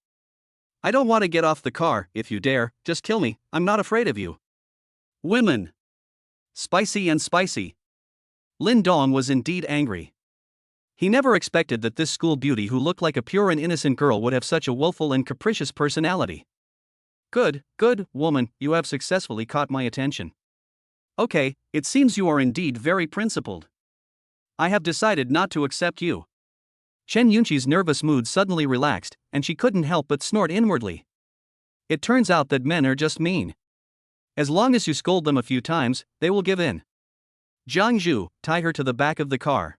I don't want to get off the car, if you dare, just kill me, I'm not afraid of you." Women. Spicy and spicy. Lin Dong was indeed angry. He never expected that this school beauty who looked like a pure and innocent girl would have such a willful and capricious personality. Good, woman, you have successfully caught my attention. Okay, it seems you are indeed very principled. I have decided not to accept you." Chen Yunqi's nervous mood suddenly relaxed, and she couldn't help but snort inwardly. It turns out that men are just mean. As long as you scold them a few times, they will give in. Jiang Zhu, tie her to the back of the car.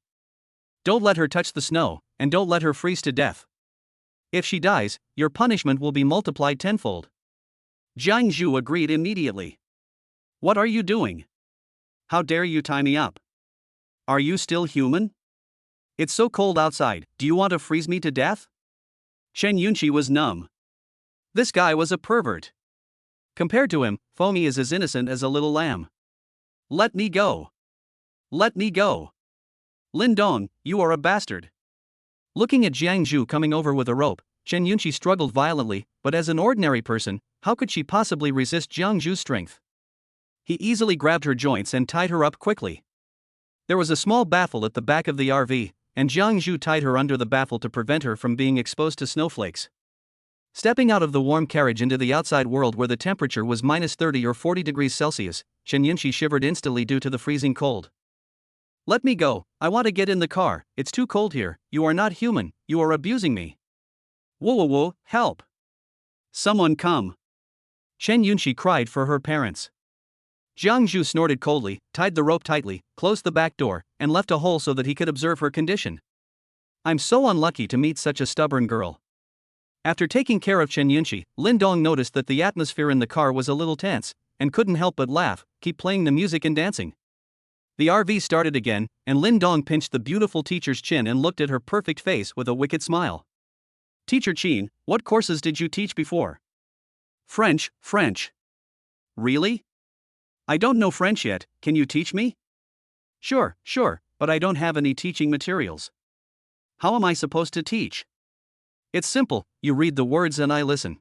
Don't let her touch the snow, and don't let her freeze to death. If she dies, your punishment will be multiplied tenfold. Jiang Zhu agreed immediately. What are you doing? How dare you tie me up? Are you still human? It's so cold outside, do you want to freeze me to death? Chen Yunqi was numb. This guy was a pervert. Compared to him, Fomi is as innocent as a little lamb. Let me go. Let me go. Lin Dong, you are a bastard. Looking at Jiang Zhu coming over with a rope, Chen Yunqi struggled violently, but as an ordinary person, how could she possibly resist Jiang Zhu's strength? He easily grabbed her joints and tied her up quickly. There was a small baffle at the back of the RV, and Jiang Zhu tied her under the baffle to prevent her from being exposed to snowflakes. Stepping out of the warm carriage into the outside world where the temperature was minus 30 or 40 degrees Celsius, Chen Yunqi shivered instantly due to the freezing cold. Let me go, I want to get in the car, it's too cold here, you are not human, you are abusing me. Whoa, help! Someone come! Chen Yunqi cried for her parents. Jiang Zhu snorted coldly, tied the rope tightly, closed the back door, and left a hole so that he could observe her condition. I'm so unlucky to meet such a stubborn girl. After taking care of Chen Yunqi, Lin Dong noticed that the atmosphere in the car was a little tense, and couldn't help but laugh, keep playing the music and dancing. The RV started again, and Lin Dong pinched the beautiful teacher's chin and looked at her perfect face with a wicked smile. Teacher Qin, what courses did you teach before? French. Really? I don't know French yet, can you teach me? Sure, but I don't have any teaching materials. How am I supposed to teach? It's simple, you read the words and I listen.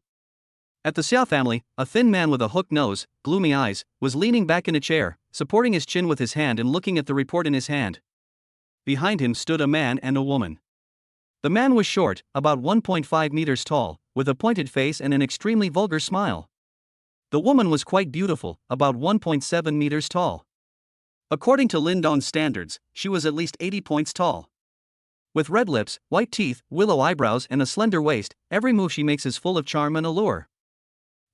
At the Xiao family, a thin man with a hooked nose, gloomy eyes, was leaning back in a chair, supporting his chin with his hand and looking at the report in his hand. Behind him stood a man and a woman. The man was short, about 1.5 meters tall, with a pointed face and an extremely vulgar smile. The woman was quite beautiful, about 1.7 meters tall. According to Lin Dong's standards, she was at least 80 points tall. With red lips, white teeth, willow eyebrows and a slender waist, every move she makes is full of charm and allure.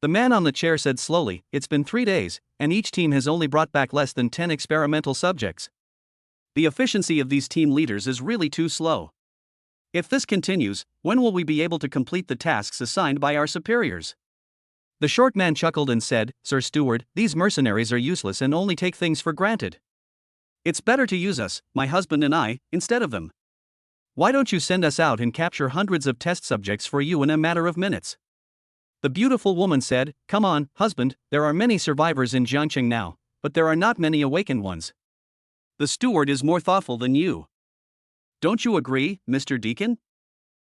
The man on the chair said slowly, it's been 3 days, and each team has only brought back less than 10 experimental subjects. The efficiency of these team leaders is really too slow. If this continues, when will we be able to complete the tasks assigned by our superiors? The short man chuckled and said, Sir Steward, these mercenaries are useless and only take things for granted. It's better to use us, my husband and I, instead of them. Why don't you send us out and capture hundreds of test subjects for you in a matter of minutes? The beautiful woman said, Come on, husband, there are many survivors in Jiangcheng now, but there are not many awakened ones. The steward is more thoughtful than you. Don't you agree, Mr. Deacon?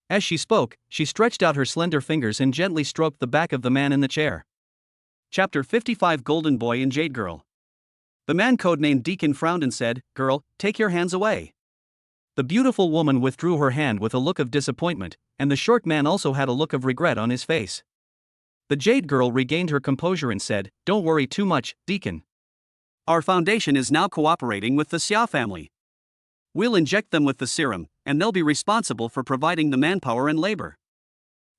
As she spoke, she stretched out her slender fingers and gently stroked the back of the man in the chair. Chapter 55 Golden Boy and Jade Girl. The man codenamed Deacon frowned and said, Girl, take your hands away. The beautiful woman withdrew her hand with a look of disappointment, and the short man also had a look of regret on his face. The Jade Girl regained her composure and said, Don't worry too much, Deacon. Our foundation is now cooperating with the Xia family. We'll inject them with the serum, and they'll be responsible for providing the manpower and labor.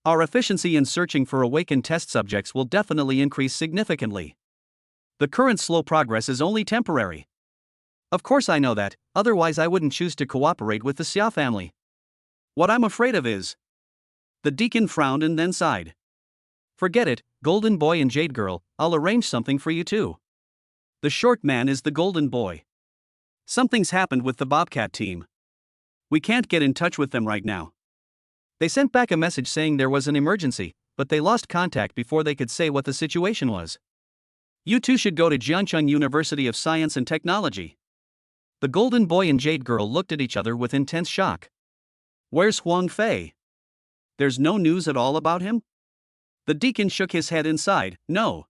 Our efficiency in searching for awakened test subjects will definitely increase significantly. The current slow progress is only temporary. Of course I know that, otherwise I wouldn't choose to cooperate with the Xia family. What I'm afraid of is... The Deacon frowned and then sighed. Forget it, Golden Boy and Jade Girl, I'll arrange something for you too. The short man is the Golden Boy. Something's happened with the Bobcat team. We can't get in touch with them right now. They sent back a message saying there was an emergency, but they lost contact before they could say what the situation was. You two should go to Jiangcheng University of Science and Technology. The Golden Boy and Jade Girl looked at each other with intense shock. Where's Huang Fei? There's no news at all about him? The Deacon shook his head and sighed, No.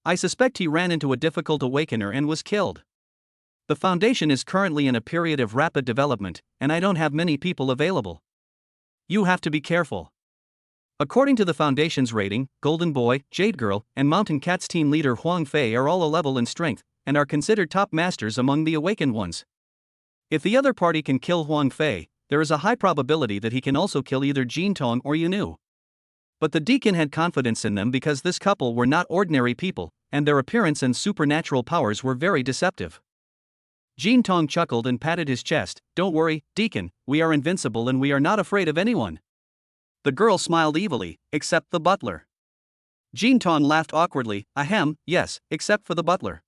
I suspect he ran into a difficult awakener and was killed. The foundation is currently in a period of rapid development, and I don't have many people available. You have to be careful. According to the foundation's rating, Golden Boy, Jade Girl, and Mountain Cat's team leader Huang Fei are all a level in strength, and are considered top masters among the awakened ones. If the other party can kill Huang Fei, there is a high probability that he can also kill either Jin Tong or Yunu. But the deacon had confidence in them because this couple were not ordinary people, and their appearance and supernatural powers were very deceptive. Jean Tong chuckled and patted his chest. "Don't worry, Deacon, we are invincible and we are not afraid of anyone." The girl smiled evilly, "Except the butler." Jean Tong laughed awkwardly. "Ahem, yes, except for the butler."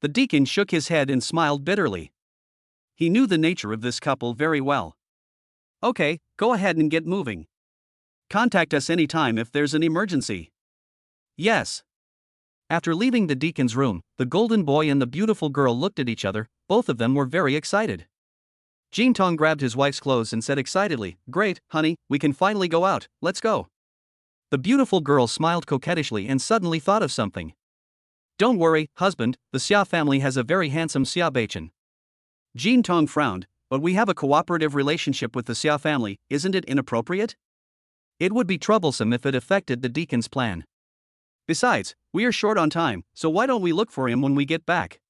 The deacon shook his head and smiled bitterly. He knew the nature of this couple very well. "Okay, go ahead and get moving. Contact us anytime if there's an emergency." "Yes." After leaving the deacon's room, the golden boy and the beautiful girl looked at each other. Both of them were very excited. Jean Tong grabbed his wife's clothes and said excitedly, "Great, honey, we can finally go out, let's go." The beautiful girl smiled coquettishly and suddenly thought of something. "Don't worry, husband, the Xia family has a very handsome Xia Beichan." Jean Tong frowned, "But we have a cooperative relationship with the Xia family, isn't it inappropriate? It would be troublesome if it affected the deacon's plan. Besides, we are short on time, so why don't we look for him when we get back?"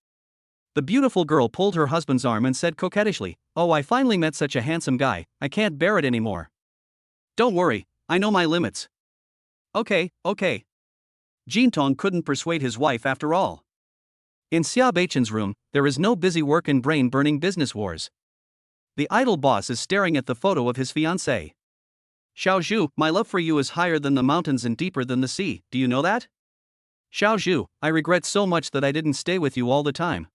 The beautiful girl pulled her husband's arm and said coquettishly, "Oh, I finally met such a handsome guy, I can't bear it anymore." "Don't worry, I know my limits." Okay. Jean Tong couldn't persuade his wife after all. In Xia Beichan's room, there is no busy work and brain-burning business wars. The idle boss is staring at the photo of his fiancée. "Xiao Zhu, my love for you is higher than the mountains and deeper than the sea, do you know that? Xiao Zhu, I regret so much that I didn't stay with you all the time.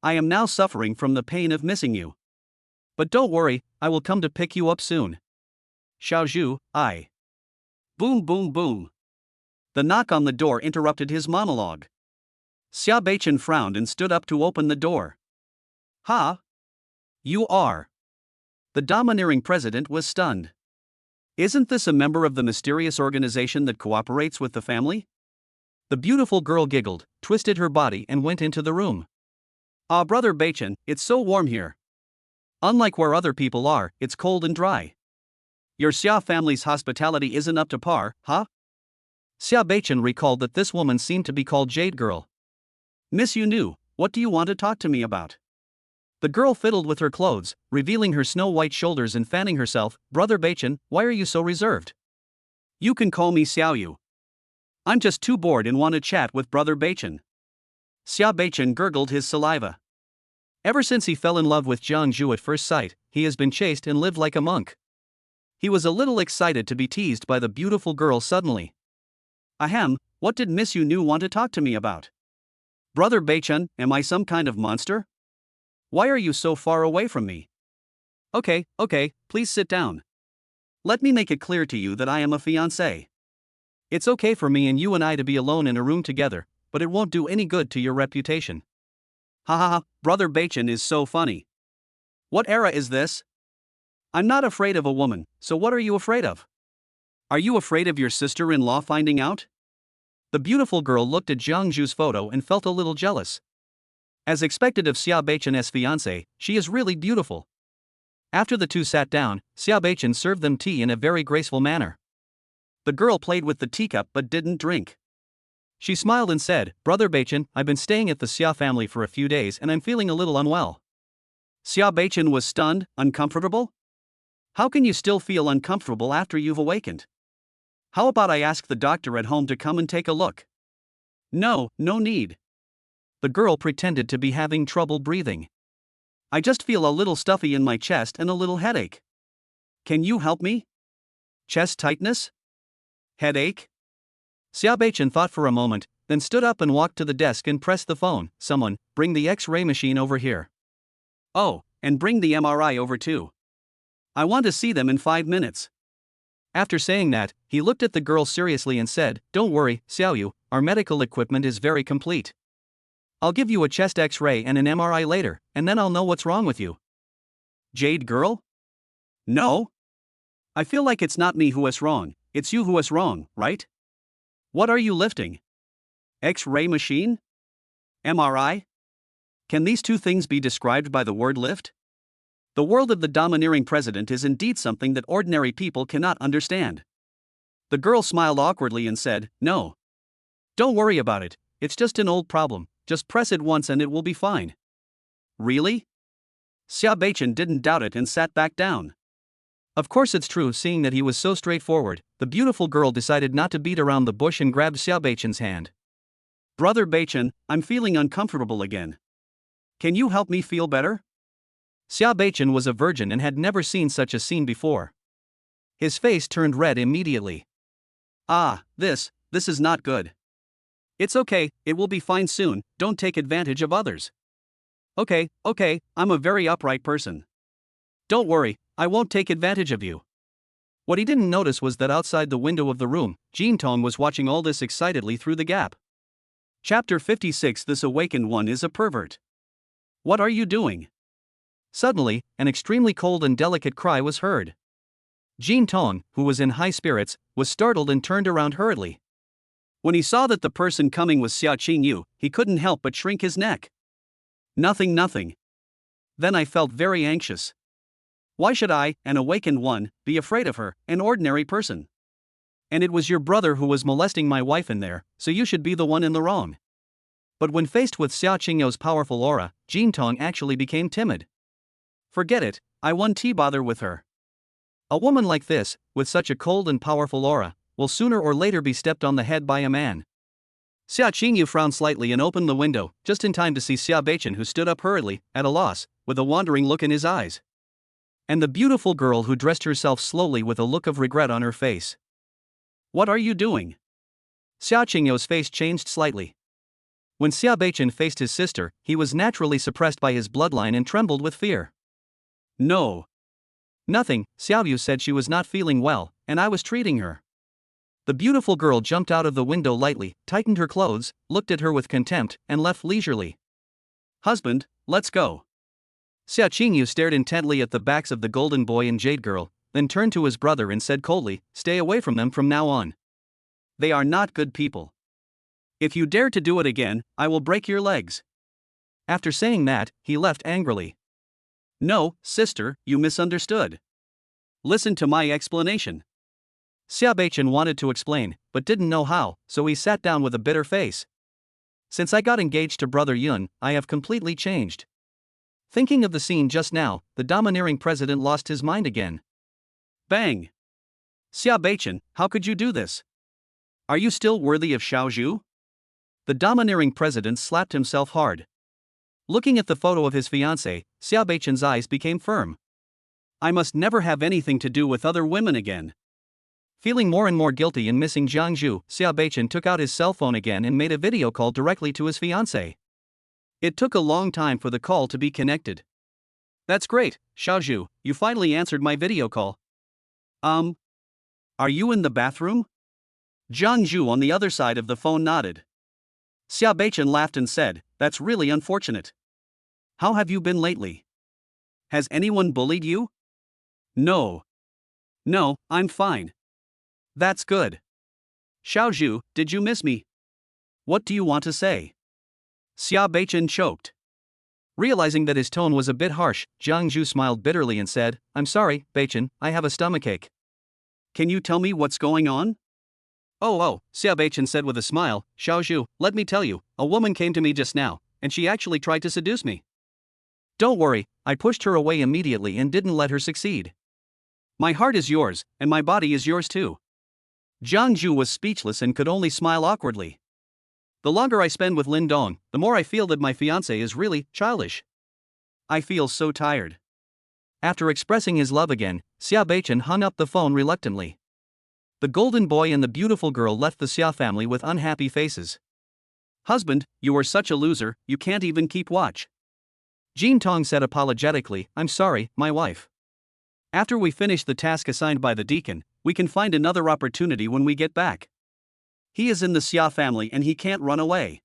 I am now suffering from the pain of missing you. But don't worry, I will come to pick you up soon. Xiao Zhu, I." Boom boom boom. The knock on the door interrupted his monologue. Xia Beichan frowned and stood up to open the door. "Ha? You are?" The domineering president was stunned. "Isn't this a member of the mysterious organization that cooperates with the family?" The beautiful girl giggled, twisted her body and went into the room. "Ah, Brother Beichan, it's so warm here. Unlike where other people are, it's cold and dry. Your Xia family's hospitality isn't up to par, huh?" Xia Beichan recalled that this woman seemed to be called Jade Girl. "Miss Yu Nu, what do you want to talk to me about?" The girl fiddled with her clothes, revealing her snow-white shoulders and fanning herself. "Brother Beichan, why are you so reserved?" "You can call me Xiao Yu. I'm just too bored and want to chat with Brother Beichan." Xia Beichan gurgled his saliva. Ever since he fell in love with Jiang Zhu at first sight, he has been chaste and lived like a monk. He was a little excited to be teased by the beautiful girl suddenly. "Ahem, what did Miss Yu Nu want to talk to me about? Brother Beichan, am I some kind of monster? Why are you so far away from me?" Okay, please sit down. Let me make it clear to you that I am a fiancé. It's okay for me and you and I to be alone in a room together, but it won't do any good to your reputation." "Ha ha ha, Brother Beichan is so funny. What era is this? I'm not afraid of a woman, so what are you afraid of? Are you afraid of your sister-in-law finding out?" The beautiful girl looked at Jiang Zhu's photo and felt a little jealous. As expected of Xia Beichan's fiancée, she is really beautiful. After the two sat down, Xia Beichan served them tea in a very graceful manner. The girl played with the teacup but didn't drink. She smiled and said, "Brother Beichan, I've been staying at the Xia family for a few days and I'm feeling a little unwell." Xia Beichan was stunned. "Uncomfortable? How can you still feel uncomfortable after you've awakened? How about I ask the doctor at home to come and take a look?" No need." The girl pretended to be having trouble breathing. "I just feel a little stuffy in my chest and a little headache. Can you help me? Chest tightness? Headache?" Xia Beichan thought for a moment, then stood up and walked to the desk and pressed the phone. "Someone, bring the X-ray machine over here. Oh, and bring the MRI over too. I want to see them in 5 minutes." After saying that, he looked at the girl seriously and said, "Don't worry, Xiao Yu, our medical equipment is very complete. I'll give you a chest X-ray and an MRI later, and then I'll know what's wrong with you." "Jade Girl? No. I feel like it's not me who is wrong, it's you who is wrong, right? What are you lifting? X-ray machine? MRI? Can these two things be described by the word lift?" The world of the domineering president is indeed something that ordinary people cannot understand. The girl smiled awkwardly and said, "No. Don't worry about it, it's just an old problem, just press it once and it will be fine." "Really?" Xia Beichan didn't doubt it and sat back down. Of course it's true, seeing that he was so straightforward. The beautiful girl decided not to beat around the bush and grabbed Xiao Beichen's hand. Brother Beichen, I'm feeling uncomfortable again. Can you help me feel better? Xiao Beichen was a virgin and had never seen such a scene before. His face turned red immediately. Ah, this is not good. It's okay, it will be fine soon, don't take advantage of others. Okay, I'm a very upright person. Don't worry, I won't take advantage of you. What he didn't notice was that outside the window of the room, Jintong was watching all this excitedly through the gap. Chapter 56. This awakened one is a pervert. What are you doing? Suddenly, an extremely cold and delicate cry was heard. Jintong, who was in high spirits, was startled and turned around hurriedly. When he saw that the person coming was Xiao Qingyu, he couldn't help but shrink his neck. Nothing. Then I felt very anxious. Why should I, an awakened one, be afraid of her, an ordinary person? And it was your brother who was molesting my wife in there, so you should be the one in the wrong. But when faced with Xiao Qingyu's powerful aura, Jintong actually became timid. Forget it, I won't bother with her. A woman like this, with such a cold and powerful aura, will sooner or later be stepped on the head by a man. Xiao Qingyu frowned slightly and opened the window, just in time to see Xiao Beichen, who stood up hurriedly, at a loss, with a wandering look in his eyes. And the beautiful girl who dressed herself slowly with a look of regret on her face. What are you doing? Xiao Qingyu's face changed slightly. When Xiao Beichen faced his sister, he was naturally suppressed by his bloodline and trembled with fear. No. Nothing, Xiao Yu said she was not feeling well, and I was treating her. The beautiful girl jumped out of the window lightly, tightened her clothes, looked at her with contempt, and left leisurely. Husband, let's go. Xiao Qingyu stared intently at the backs of the golden boy and jade girl, then turned to his brother and said coldly, stay away from them from now on. They are not good people. If you dare to do it again, I will break your legs. After saying that, he left angrily. No, sister, you misunderstood. Listen to my explanation. Xiao Beichen wanted to explain, but didn't know how, so he sat down with a bitter face. Since I got engaged to Brother Yun, I have completely changed. Thinking of the scene just now, the domineering president lost his mind again. Bang! Xiao Beichen, how could you do this? Are you still worthy of Xiaozhu? The domineering president slapped himself hard. Looking at the photo of his fiancée, Xiao Beichen's eyes became firm. I must never have anything to do with other women again. Feeling more and more guilty in missing Jiang Zhu, Xiao Beichen took out his cell phone again and made a video call directly to his fiancée. It took a long time for the call to be connected. That's great, Xiaozhu, you finally answered my video call. Are you in the bathroom? Jiang Zhu on the other side of the phone nodded. Xiao Beichen laughed and said, that's really unfortunate. How have you been lately? Has anyone bullied you? No, I'm fine. That's good. Xiaozhu, did you miss me? What do you want to say? Xiao Beichen choked. Realizing that his tone was a bit harsh, Jiang Zhu smiled bitterly and said, I'm sorry, Beichen, I have a stomachache. Can you tell me what's going on? Oh, Xiao Beichen said with a smile, Xiaozhu, let me tell you, a woman came to me just now, and she actually tried to seduce me. Don't worry, I pushed her away immediately and didn't let her succeed. My heart is yours, and my body is yours too. Jiang Zhu was speechless and could only smile awkwardly. The longer I spend with Lin Dong, the more I feel that my fiancé is really childish. I feel so tired. After expressing his love again, Xiao Beichen hung up the phone reluctantly. The golden boy and the beautiful girl left the Xiao family with unhappy faces. Husband, you are such a loser, you can't even keep watch. Jintong said apologetically, I'm sorry, my wife. After we finish the task assigned by the deacon, we can find another opportunity when we get back. He is in the Xia family and he can't run away.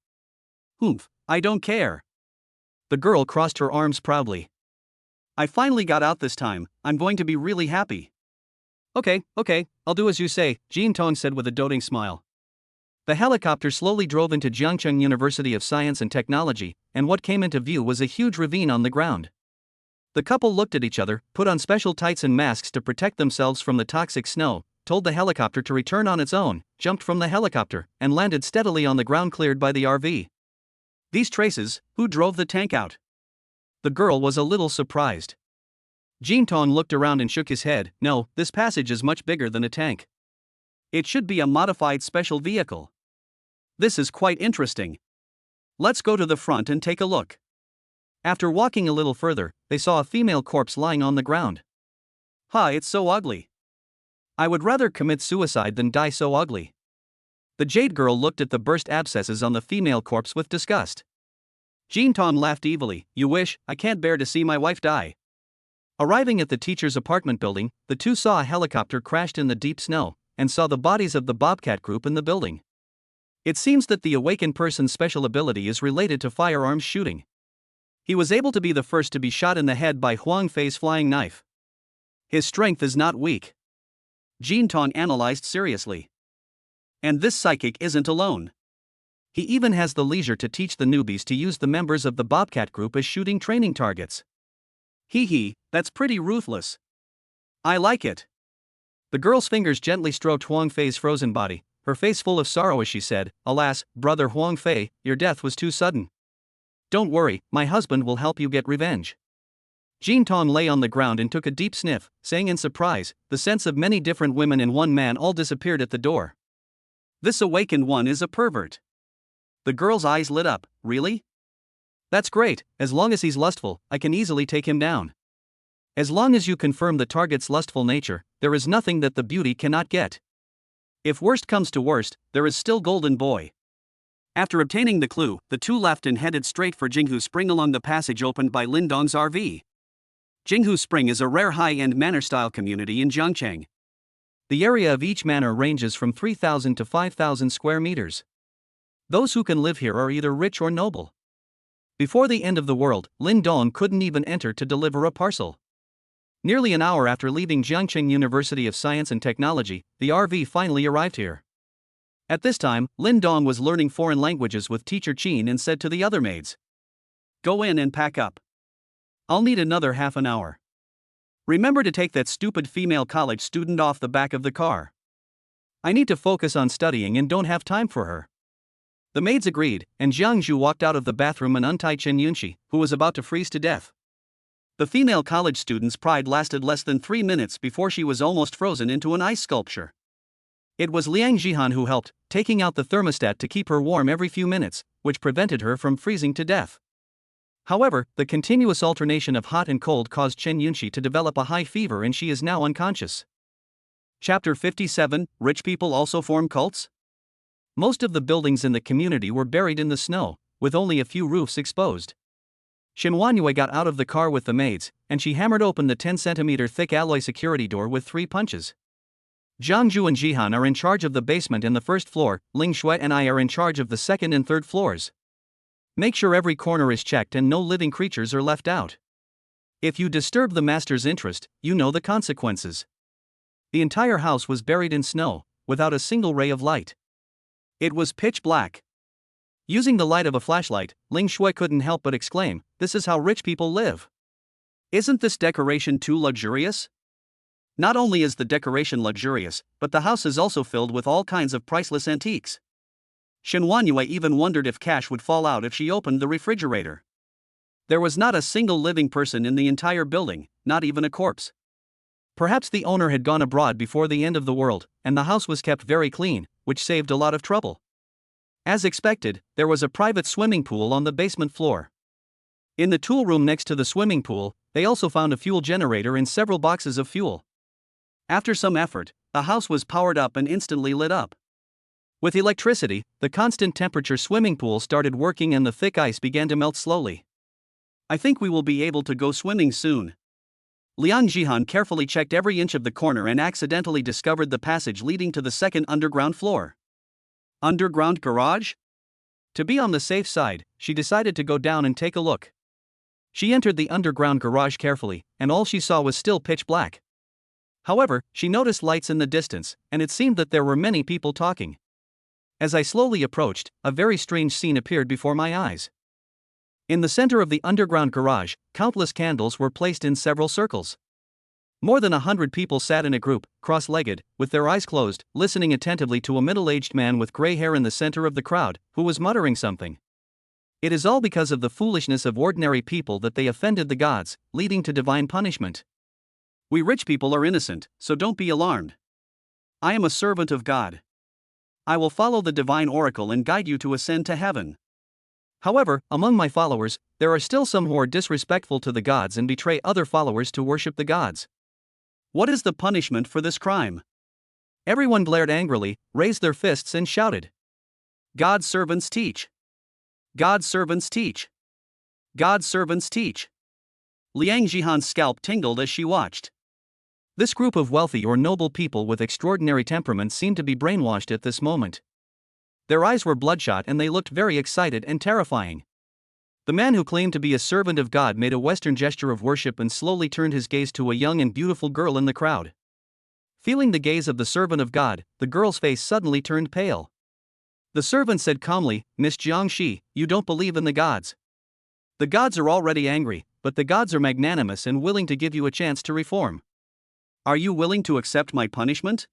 Humph, I don't care. The girl crossed her arms proudly. I finally got out this time, I'm going to be really happy. Okay, I'll do as you say, Jintong said with a doting smile. The helicopter slowly drove into Jiangcheng University of Science and Technology, and what came into view was a huge ravine on the ground. The couple looked at each other, put on special tights and masks to protect themselves from the toxic snow, told the helicopter to return on its own, jumped from the helicopter, and landed steadily on the ground cleared by the RV. These traces, who drove the tank out? The girl was a little surprised. Jinton looked around and shook his head. No, this passage is much bigger than a tank. It should be a modified special vehicle. This is quite interesting. Let's go to the front and take a look. After walking a little further, they saw a female corpse lying on the ground. It's so ugly. I would rather commit suicide than die so ugly. The jade girl looked at the burst abscesses on the female corpse with disgust. Jinton laughed evilly. You wish, I can't bear to see my wife die. Arriving at the teacher's apartment building, the two saw a helicopter crashed in the deep snow, and saw the bodies of the Bobcat group in the building. It seems that the awakened person's special ability is related to firearms shooting. He was able to be the first to be shot in the head by Huang Fei's flying knife. His strength is not weak. Jinton analyzed seriously. And this psychic isn't alone. He even has the leisure to teach the newbies to use the members of the Bobcat group as shooting training targets. That's pretty ruthless. I like it. The girl's fingers gently stroked Huang Fei's frozen body, her face full of sorrow as she said, Alas, brother Huang Fei, your death was too sudden. Don't worry, my husband will help you get revenge. Jinton lay on the ground and took a deep sniff, saying in surprise, the sense of many different women in one man all disappeared at the door. This awakened one is a pervert. The girl's eyes lit up. Really? That's great, as long as he's lustful, I can easily take him down. As long as you confirm the target's lustful nature, there is nothing that the beauty cannot get. If worst comes to worst, there is still Golden Boy. After obtaining the clue, the two left and headed straight for Jinghu Spring along the passage opened by Lin Dong's RV. Jinghu Spring is a rare high-end manor-style community in Jiangcheng. The area of each manor ranges from 3,000 to 5,000 square meters. Those who can live here are either rich or noble. Before the end of the world, Lin Dong couldn't even enter to deliver a parcel. Nearly an hour after leaving Jiangcheng University of Science and Technology, the RV finally arrived here. At this time, Lin Dong was learning foreign languages with teacher Qin and said to the other maids, Go in and pack up. I'll need another half an hour. Remember to take that stupid female college student off the back of the car. I need to focus on studying and don't have time for her. The maids agreed, and Jiang Zhu walked out of the bathroom and untied Chen Yunqi, who was about to freeze to death. The female college student's pride lasted less than 3 minutes before she was almost frozen into an ice sculpture. It was Liang Jihan who helped, taking out the thermostat to keep her warm every few minutes, which prevented her from freezing to death. However, the continuous alternation of hot and cold caused Chen Yunqi to develop a high fever and she is now unconscious. Chapter 57, Rich People Also Form Cults? Most of the buildings in the community were buried in the snow, with only a few roofs exposed. Shen Wanyue got out of the car with the maids, and she hammered open the 10-centimeter thick alloy security door with 3 punches. Zhang Zhu and Jihan are in charge of the basement and the first floor, Ling Shui and I are in charge of the second and third floors. Make sure every corner is checked and no living creatures are left out. If you disturb the master's interest, you know the consequences. The entire house was buried in snow, without a single ray of light. It was pitch black. Using the light of a flashlight, Ling Shui couldn't help but exclaim, This is how rich people live. Isn't this decoration too luxurious? Not only is the decoration luxurious, but the house is also filled with all kinds of priceless antiques. Shen Wanyue even wondered if cash would fall out if she opened the refrigerator. There was not a single living person in the entire building, not even a corpse. Perhaps the owner had gone abroad before the end of the world, and the house was kept very clean, which saved a lot of trouble. As expected, there was a private swimming pool on the basement floor. In the tool room next to the swimming pool, they also found a fuel generator and several boxes of fuel. After some effort, the house was powered up and instantly lit up. With electricity, the constant temperature swimming pool started working and the thick ice began to melt slowly. I think we will be able to go swimming soon. Liang Jihan carefully checked every inch of the corner and accidentally discovered the passage leading to the second underground floor. Underground garage? To be on the safe side, she decided to go down and take a look. She entered the underground garage carefully, and all she saw was still pitch black. However, she noticed lights in the distance, and it seemed that there were many people talking. As I slowly approached, a very strange scene appeared before my eyes. In the center of the underground garage, countless candles were placed in several circles. More than 100 people sat in a group, cross-legged, with their eyes closed, listening attentively to a middle-aged man with gray hair in the center of the crowd, who was muttering something. It is all because of the foolishness of ordinary people that they offended the gods, leading to divine punishment. We rich people are innocent, so don't be alarmed. I am a servant of God. I will follow the divine oracle and guide you to ascend to heaven. However, among my followers, there are still some who are disrespectful to the gods and betray other followers to worship the gods. What is the punishment for this crime? Everyone glared angrily, raised their fists and shouted. God's servants teach. God's servants teach. God's servants teach. Liang Jihan's scalp tingled as she watched. This group of wealthy or noble people with extraordinary temperaments seemed to be brainwashed at this moment. Their eyes were bloodshot and they looked very excited and terrifying. The man who claimed to be a servant of God made a Western gesture of worship and slowly turned his gaze to a young and beautiful girl in the crowd. Feeling the gaze of the servant of God, the girl's face suddenly turned pale. The servant said calmly, Miss Jiangxi, you don't believe in the gods. The gods are already angry, but the gods are magnanimous and willing to give you a chance to reform. Are you willing to accept my punishment?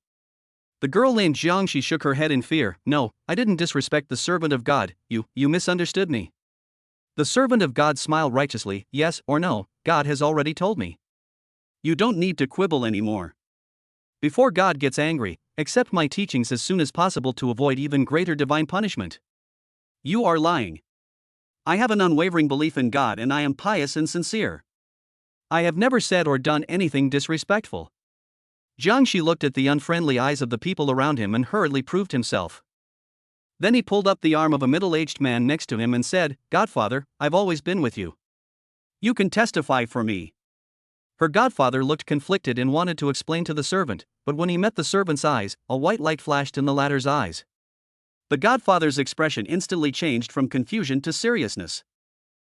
The girl named Jiangxi shook her head in fear. No, I didn't disrespect the servant of God, you misunderstood me. The servant of God smiled righteously. Yes or no, God has already told me. You don't need to quibble anymore. Before God gets angry, accept my teachings as soon as possible to avoid even greater divine punishment. You are lying. I have an unwavering belief in God and I am pious and sincere. I have never said or done anything disrespectful. Jiangxi looked at the unfriendly eyes of the people around him and hurriedly proved himself. Then he pulled up the arm of a middle-aged man next to him and said, Godfather, I've always been with you. You can testify for me. Her godfather looked conflicted and wanted to explain to the servant, but when he met the servant's eyes, a white light flashed in the latter's eyes. The godfather's expression instantly changed from confusion to seriousness.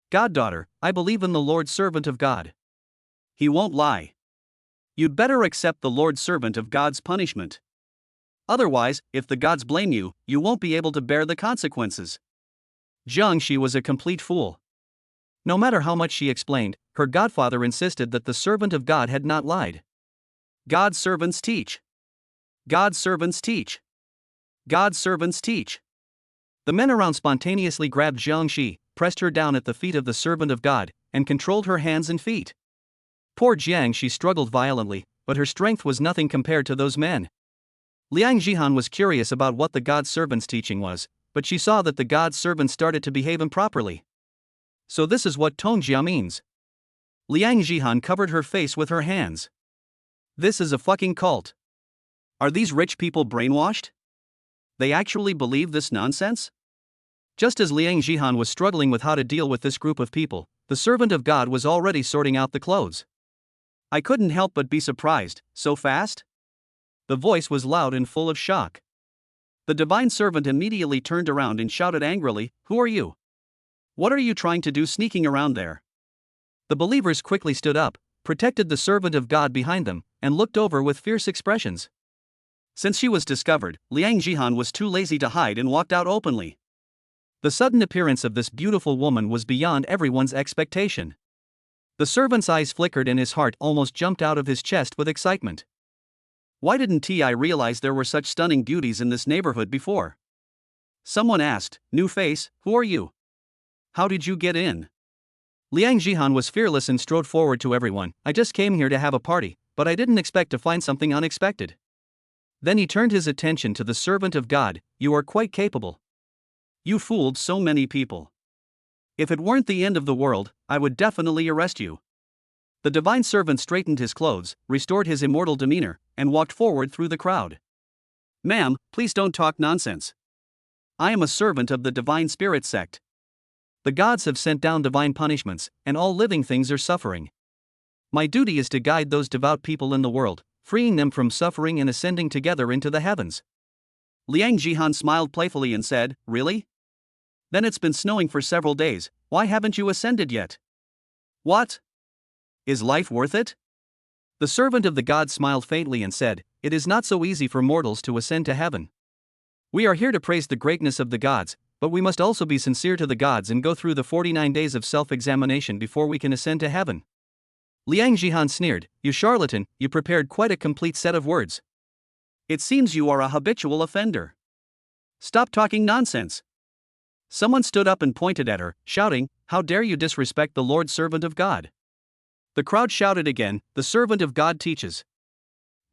Goddaughter, I believe in the Lord servant of God. He won't lie. You'd better accept the Lord servant of God's punishment. Otherwise, if the gods blame you, you won't be able to bear the consequences. Jiangxi was a complete fool. No matter how much she explained, her godfather insisted that the servant of God had not lied. God's servants teach. God's servants teach. God's servants teach. The men around spontaneously grabbed Jiangxi, pressed her down at the feet of the servant of God, and controlled her hands and feet. Poor Jiangxi struggled violently, but her strength was nothing compared to those men. Liang Jihan was curious about what the God's servant's teaching was, but she saw that the God's servant started to behave improperly. So this is what Tongjia means. Liang Jihan covered her face with her hands. This is a fucking cult. Are these rich people brainwashed? They actually believe this nonsense? Just as Liang Jihan was struggling with how to deal with this group of people, the servant of God was already sorting out the clothes. I couldn't help but be surprised. So fast? The voice was loud and full of shock. The divine servant immediately turned around and shouted angrily, Who are you? What are you trying to do sneaking around there? The believers quickly stood up, protected the servant of God behind them, and looked over with fierce expressions. Since she was discovered, Liang Jihan was too lazy to hide and walked out openly. The sudden appearance of this beautiful woman was beyond everyone's expectation. The servant's eyes flickered and his heart almost jumped out of his chest with excitement. Why didn't I realize there were such stunning beauties in this neighborhood before? Someone asked, New face, who are you? How did you get in? Liang Jihan was fearless and strode forward to everyone. I just came here to have a party, but I didn't expect to find something unexpected. Then he turned his attention to the servant of God. You are quite capable. You fooled so many people. If it weren't the end of the world, I would definitely arrest you. The divine servant straightened his clothes, restored his immortal demeanor, and walked forward through the crowd. Ma'am, please don't talk nonsense. I am a servant of the divine spirit sect. The gods have sent down divine punishments, and all living things are suffering. My duty is to guide those devout people in the world, freeing them from suffering and ascending together into the heavens. Liang Jihan smiled playfully and said, Really? Then it's been snowing for several days, why haven't you ascended yet? What? Is life worth it? The servant of the gods smiled faintly and said, It is not so easy for mortals to ascend to heaven. We are here to praise the greatness of the gods, but we must also be sincere to the gods and go through the 49 days of self-examination before we can ascend to heaven. Liang Jihan sneered, You charlatan, you prepared quite a complete set of words. It seems you are a habitual offender. Stop talking nonsense. Someone stood up and pointed at her, shouting, How dare you disrespect the Lord servant of God? The crowd shouted again, "The servant of God teaches."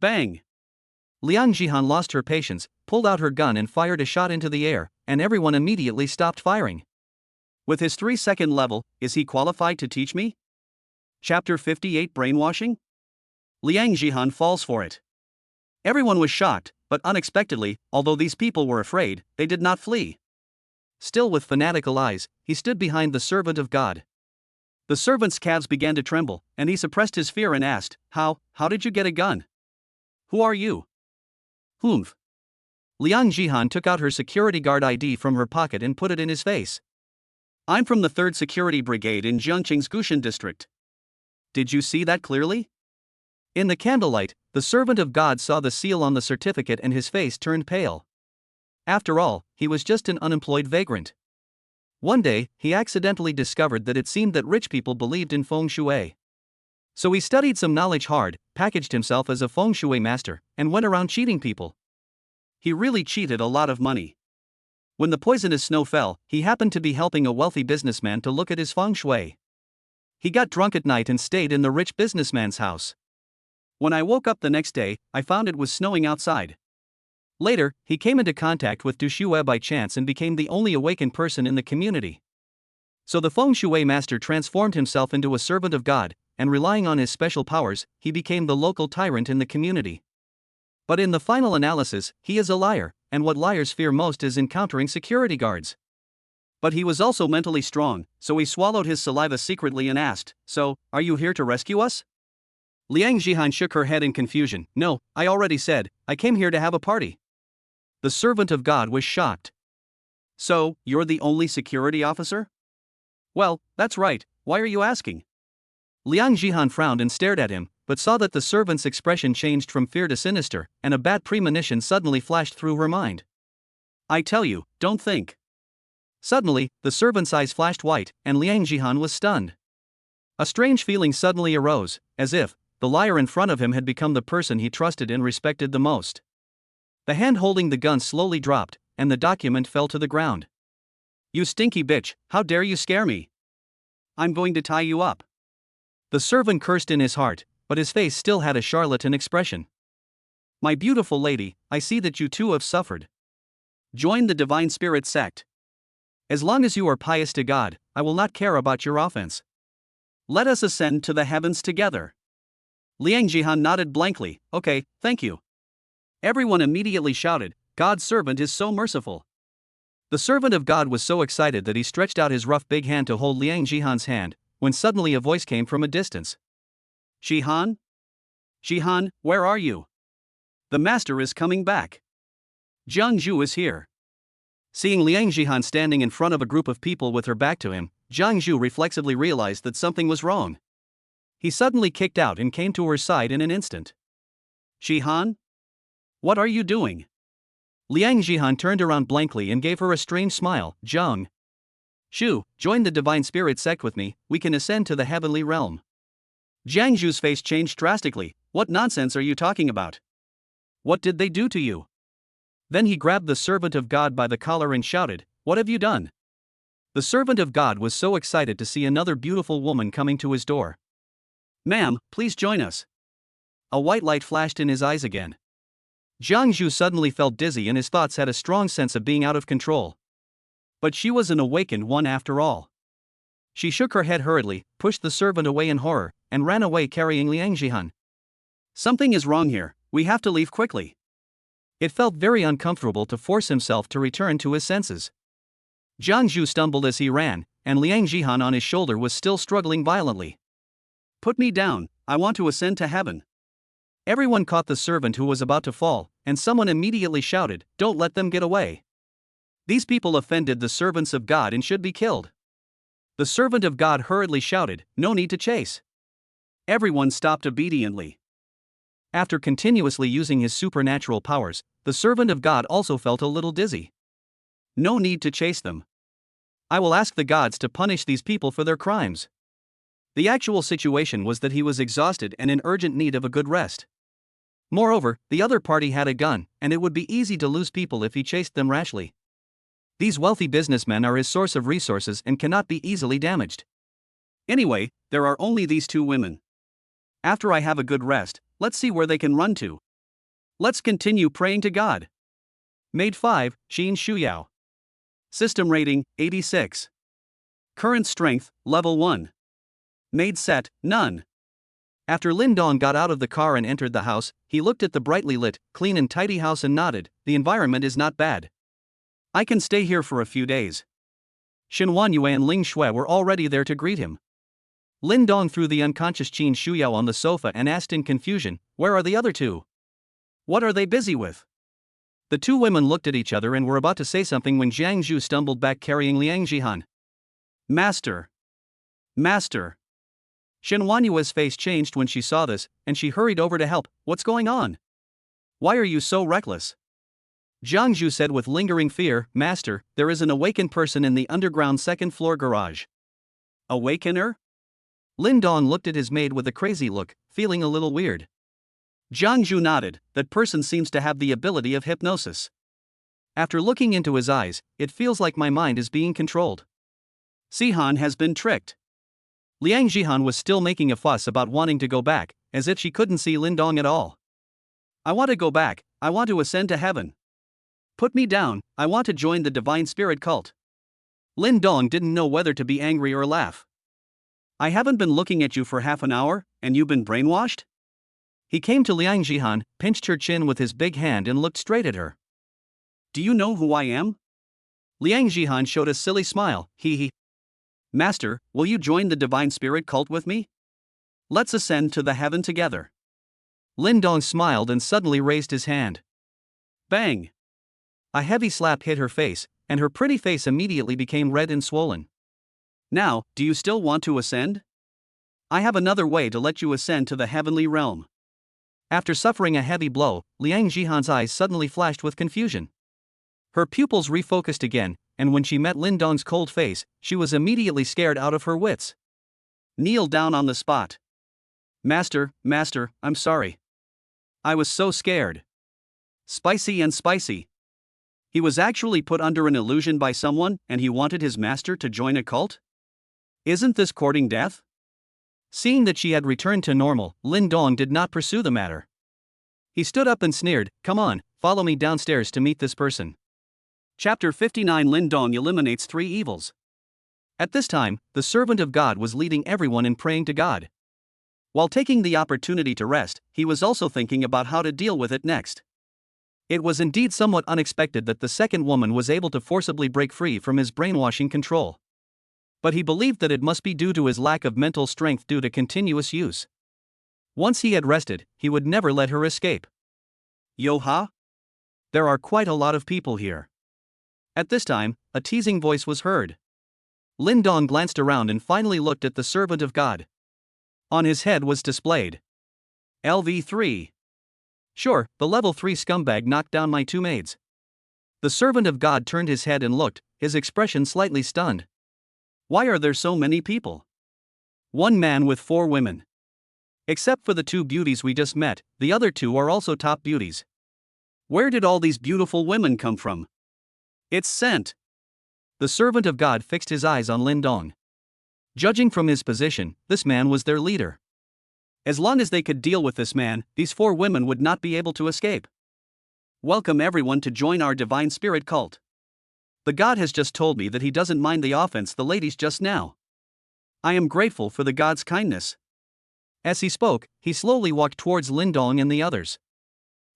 Bang! Liang Jihan lost her patience, pulled out her gun and fired a shot into the air, and everyone immediately stopped firing. With his 3-second level, is he qualified to teach me? Chapter 58 Brainwashing? Liang Jihan falls for it. Everyone was shocked, but unexpectedly, although these people were afraid, they did not flee. Still with fanatical eyes, he stood behind the servant of God. The servant's calves began to tremble, and he suppressed his fear and asked, How did you get a gun? Who are you? Humph. Liang Jihan took out her security guard ID from her pocket and put it in his face. I'm from the 3rd Security Brigade in Jiangqing's Gushan district. Did you see that clearly? In the candlelight, the servant of God saw the seal on the certificate and his face turned pale. After all, he was just an unemployed vagrant. One day, he accidentally discovered that it seemed that rich people believed in feng shui. So he studied some knowledge hard, packaged himself as a feng shui master, and went around cheating people. He really cheated a lot of money. When the poisonous snow fell, he happened to be helping a wealthy businessman to look at his feng shui. He got drunk at night and stayed in the rich businessman's house. When I woke up the next day, I found it was snowing outside. Later, he came into contact with Du Shue by chance and became the only awakened person in the community. So the feng shui master transformed himself into a servant of God, and relying on his special powers, he became the local tyrant in the community. But in the final analysis, he is a liar, and what liars fear most is encountering security guards. But he was also mentally strong, so he swallowed his saliva secretly and asked, So, are you here to rescue us? Liang Jihan shook her head in confusion. No, I already said, I came here to have a party. The servant of God was shocked. So, you're the only security officer? Well, that's right, why are you asking? Liang Jihan frowned and stared at him, but saw that the servant's expression changed from fear to sinister, and a bad premonition suddenly flashed through her mind. I tell you, don't think. Suddenly, the servant's eyes flashed white, and Liang Jihan was stunned. A strange feeling suddenly arose, as if the liar in front of him had become the person he trusted and respected the most. The hand holding the gun slowly dropped, and the document fell to the ground. You stinky bitch, how dare you scare me? I'm going to tie you up. The servant cursed in his heart, but his face still had a charlatan expression. My beautiful lady, I see that you too have suffered. Join the Divine Spirit sect. As long as you are pious to God, I will not care about your offense. Let us ascend to the heavens together. Liang Jihan nodded blankly. Okay, thank you. Everyone immediately shouted, God's servant is so merciful. The servant of God was so excited that he stretched out his rough big hand to hold Liang Jihan's hand, when suddenly a voice came from a distance. Jihan? Jihan, where are you? The master is coming back. Jiang Zhu is here. Seeing Liang Jihan standing in front of a group of people with her back to him, Jiang Zhu reflexively realized that something was wrong. He suddenly kicked out and came to her side in an instant. Jihan? What are you doing? Liang Jihan turned around blankly and gave her a strange smile. Jiang Zhu, join the Divine Spirit sect with me, we can ascend to the heavenly realm. Jiang Zhu's face changed drastically. What nonsense are you talking about? What did they do to you? Then he grabbed the servant of God by the collar and shouted, What have you done? The servant of God was so excited to see another beautiful woman coming to his door. Ma'am, please join us. A white light flashed in his eyes again. Jiang Zhu suddenly felt dizzy and his thoughts had a strong sense of being out of control. But she was an awakened one after all. She shook her head hurriedly, pushed the servant away in horror, and ran away carrying Liang Jihan. Something is wrong here, we have to leave quickly. It felt very uncomfortable to force himself to return to his senses. Jiang Zhu stumbled as he ran, and Liang Jihan on his shoulder was still struggling violently. Put me down, I want to ascend to heaven. Everyone caught the servant who was about to fall, and someone immediately shouted, Don't let them get away. These people offended the servants of God and should be killed. The servant of God hurriedly shouted, No need to chase. Everyone stopped obediently. After continuously using his supernatural powers, the servant of God also felt a little dizzy. No need to chase them. I will ask the gods to punish these people for their crimes. The actual situation was that he was exhausted and in urgent need of a good rest. Moreover, the other party had a gun, and it would be easy to lose people if he chased them rashly. These wealthy businessmen are his source of resources and cannot be easily damaged. Anyway, there are only these two women. After I have a good rest, let's see where they can run to. Let's continue praying to God. Maid 5, Xin Shuyao. System rating, 86. Current strength, level 1. Maid set, none. After Lin Dong got out of the car and entered the house, he looked at the brightly lit, clean and tidy house and nodded. The environment is not bad. I can stay here for a few days. Xin Wanyue and Ling Shui were already there to greet him. Lin Dong threw the unconscious Qin Shuyao on the sofa and asked in confusion, "Where are the other two? What are they busy with?" The two women looked at each other and were about to say something when Jiang Zhu stumbled back carrying Liang Jihan. Master! Master! Xin Wanyue's face changed when she saw this, and she hurried over to help. "What's going on? Why are you so reckless?" Jiang Zhu said with lingering fear, "Master, there is an awakened person in the underground second-floor garage." Awakener? Lin Dong looked at his maid with a crazy look, feeling a little weird. Jiang Zhu nodded. That person seems to have the ability of hypnosis. After looking into his eyes, it feels like my mind is being controlled. Sihan has been tricked. Liang Jihan was still making a fuss about wanting to go back, as if she couldn't see Lin Dong at all. "I want to go back, I want to ascend to heaven. Put me down, I want to join the divine spirit cult." Lin Dong didn't know whether to be angry or laugh. "I haven't been looking at you for half an hour, and you've been brainwashed?" He came to Liang Jihan, pinched her chin with his big hand and looked straight at her. "Do you know who I am?" Liang Jihan showed a silly smile. He. "Master, will you join the divine spirit cult with me? Let's ascend to the heaven together." Lin Dong smiled and suddenly raised his hand. Bang! A heavy slap hit her face, and her pretty face immediately became red and swollen. "Now, do you still want to ascend? I have another way to let you ascend to the heavenly realm." After suffering a heavy blow, Liang Jihan's eyes suddenly flashed with confusion. Her pupils refocused again, and when she met Lin Dong's cold face, she was immediately scared out of her wits. "Kneel down on the spot." Master, I'm sorry. I was so scared." Spicy and spicy. He was actually put under an illusion by someone, and he wanted his master to join a cult? Isn't this courting death? Seeing that she had returned to normal, Lin Dong did not pursue the matter. He stood up and sneered, "Come on, follow me downstairs to meet this person." Chapter 59. Lin Dong eliminates 3 evils. At this time, the servant of God was leading everyone in praying to God. While taking the opportunity to rest, he was also thinking about how to deal with it next. It was indeed somewhat unexpected that the second woman was able to forcibly break free from his brainwashing control. But he believed that it must be due to his lack of mental strength due to continuous use. Once he had rested, he would never let her escape. "Yo-ha? There are quite a lot of people here." At this time, a teasing voice was heard. Lin Dong glanced around and finally looked at the servant of God. On his head was displayed LV3. "Sure, the level 3 scumbag knocked down my 2 maids." The servant of God turned his head and looked, his expression slightly stunned. "Why are there so many people? 1 man with 4 women. Except for the 2 beauties we just met, the other 2 are also top beauties. Where did all these beautiful women come from? It's sent." The servant of God fixed his eyes on Lin Dong. Judging from his position, this man was their leader. As long as they could deal with this man, these 4 women would not be able to escape. "Welcome everyone to join our divine spirit cult. The God has just told me that he doesn't mind the offense the ladies just now. I am grateful for the God's kindness." As he spoke, he slowly walked towards Lin Dong and the others.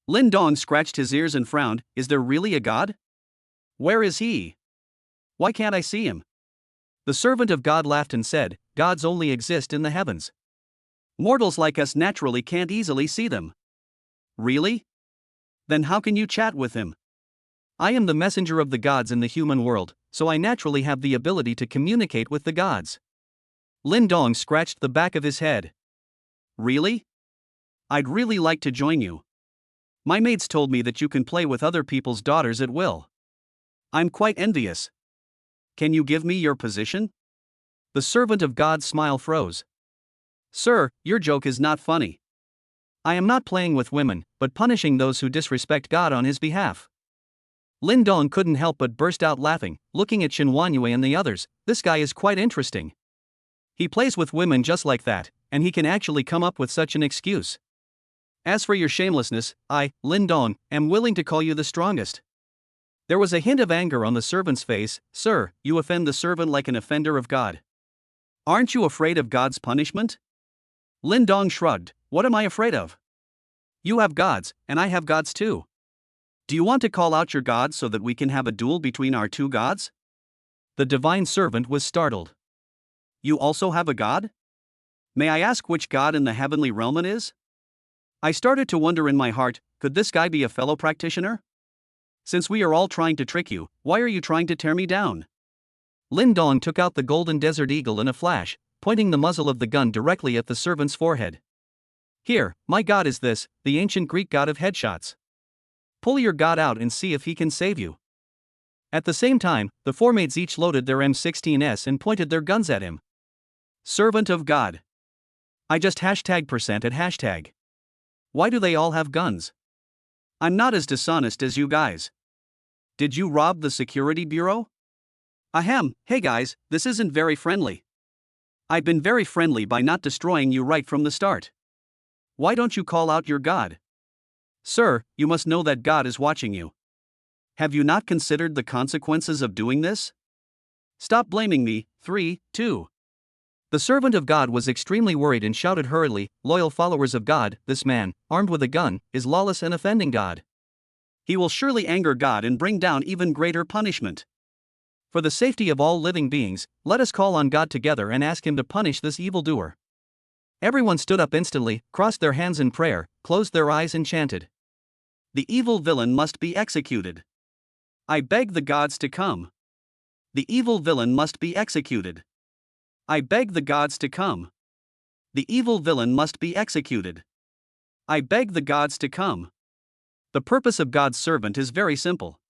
Lin Dong scratched his ears and frowned. Is there really a God? Where is he? Why can't I see him? The servant of God laughed and said, "Gods only exist in the heavens. Mortals like us naturally can't easily see them." "Really? Then how can you chat with him?" "I am the messenger of the gods in the human world, so I naturally have the ability to communicate with the gods." Lin Dong scratched the back of his head. "Really? I'd really like to join you. My mates told me that you can play with other people's daughters at will. I'm quite envious. Can you give me your position?" The servant of God's smile froze. "Sir, your joke is not funny. I am not playing with women, but punishing those who disrespect God on his behalf." Lin Dong couldn't help but burst out laughing, looking at Xin Wanyue and the others. This guy is quite interesting. He plays with women just like that, and he can actually come up with such an excuse. As for your shamelessness, I, Lin Dong, am willing to call you the strongest. There was a hint of anger on the servant's face. Sir, you offend the servant like an offender of God. Aren't you afraid of God's punishment? Lin Dong shrugged. What am I afraid of? You have gods, and I have gods too. Do you want to call out your God so that we can have a duel between our two gods? The divine servant was startled. You also have a god? May I ask which god in the heavenly realm it is? I started to wonder in my heart, could this guy be a fellow practitioner? Since we are all trying to trick you, why are you trying to tear me down? Lin Dong took out the golden desert eagle in a flash, pointing the muzzle of the gun directly at the servant's forehead. Here, my god is this, the ancient Greek god of headshots. Pull your god out and see if he can save you. At the same time, the four maids each loaded their M16s and pointed their guns at him. Servant of God. I just hashtag percent at hashtag. Why do they all have guns? I'm not as dishonest as you guys. Did you rob the security bureau? Ahem, hey guys, this isn't very friendly. I've been very friendly by not destroying you right from the start. Why don't you call out your God? Sir, you must know that God is watching you. Have you not considered the consequences of doing this? Stop blaming me. 3, 2. The servant of God was extremely worried and shouted hurriedly, Loyal followers of God, this man, armed with a gun, is lawless and offending God. He will surely anger God and bring down even greater punishment. For the safety of all living beings, let us call on God together and ask him to punish this evildoer. Everyone stood up instantly, crossed their hands in prayer, closed their eyes and chanted. The evil villain must be executed. I beg the gods to come. The evil villain must be executed. I beg the gods to come. The evil villain must be executed. I beg the gods to come. The purpose of God's servant is very simple.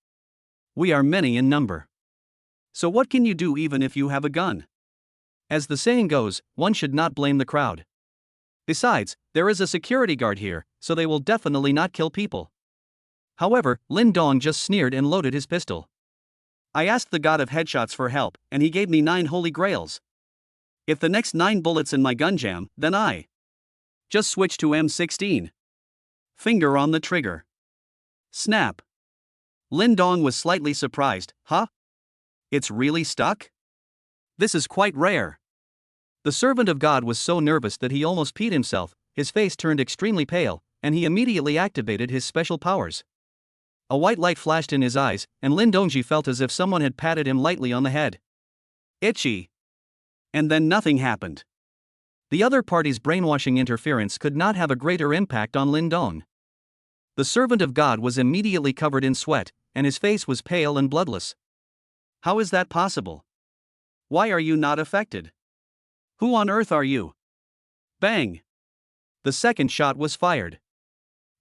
We are many in number. So what can you do even if you have a gun? As the saying goes, one should not blame the crowd. Besides, there is a security guard here, so they will definitely not kill people. However, Lin Dong just sneered and loaded his pistol. I asked the god of headshots for help, and he gave me 9 holy grails. If the next 9 bullets in my gun jam, then I just switch to M16. Finger on the trigger. Snap. Lin Dong was slightly surprised. Huh? It's really stuck? This is quite rare. The servant of God was so nervous that he almost peed himself, his face turned extremely pale, and he immediately activated his special powers. A white light flashed in his eyes, and Lin Dongji felt as if someone had patted him lightly on the head. Itchy. And then nothing happened. The other party's brainwashing interference could not have a greater impact on Lin Dong. The servant of God was immediately covered in sweat, and his face was pale and bloodless. How is that possible? Why are you not affected? Who on earth are you? Bang! The second shot was fired.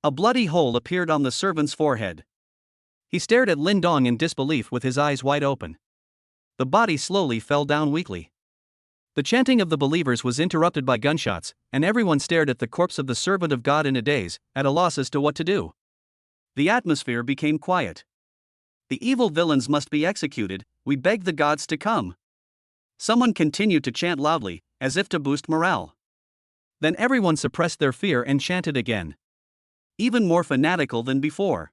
A bloody hole appeared on the servant's forehead. He stared at Lin Dong in disbelief with his eyes wide open. The body slowly fell down weakly. The chanting of the believers was interrupted by gunshots, and everyone stared at the corpse of the servant of God in a daze, at a loss as to what to do. The atmosphere became quiet. The evil villains must be executed, we beg the gods to come. Someone continued to chant loudly, as if to boost morale. Then everyone suppressed their fear and chanted again. Even more fanatical than before.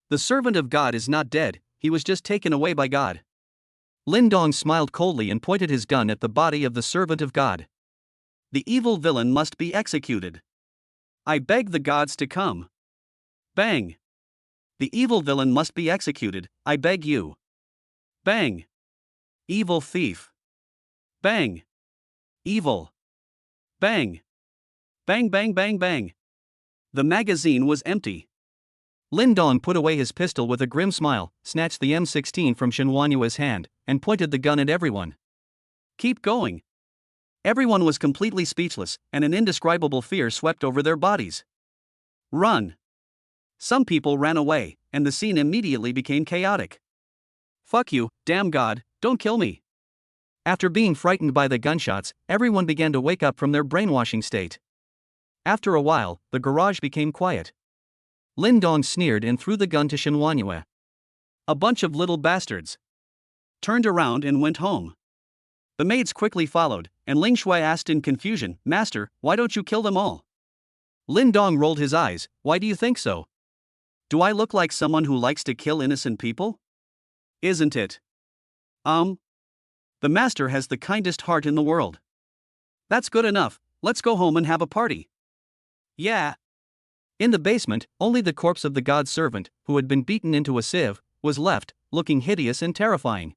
The servant of God is not dead, he was just taken away by God. Lin Dong smiled coldly and pointed his gun at the body of the servant of God. The evil villain must be executed. I beg the gods to come. Bang! The evil villain must be executed, I beg you. Bang! Evil thief. Bang! Evil. Bang! Bang bang bang bang. The magazine was empty. Lin Dong put away his pistol with a grim smile, snatched the M16 from Shen Huanyue's hand, and pointed the gun at everyone. Keep going. Everyone was completely speechless, and an indescribable fear swept over their bodies. Run. Some people ran away, and the scene immediately became chaotic. Fuck you, damn God, don't kill me. After being frightened by the gunshots, everyone began to wake up from their brainwashing state. After a while, the garage became quiet. Lin Dong sneered and threw the gun to Shen Huanyue. A bunch of little bastards. Turned around and went home. The maids quickly followed, and Ling Shui asked in confusion, "Master, why don't you kill them all?" Lin Dong rolled his eyes. "Why do you think so? Do I look like someone who likes to kill innocent people? Isn't it? The master has the kindest heart in the world." "That's good enough, let's go home and have a party." "Yeah." In the basement, only the corpse of the god's servant, who had been beaten into a sieve, was left, looking hideous and terrifying.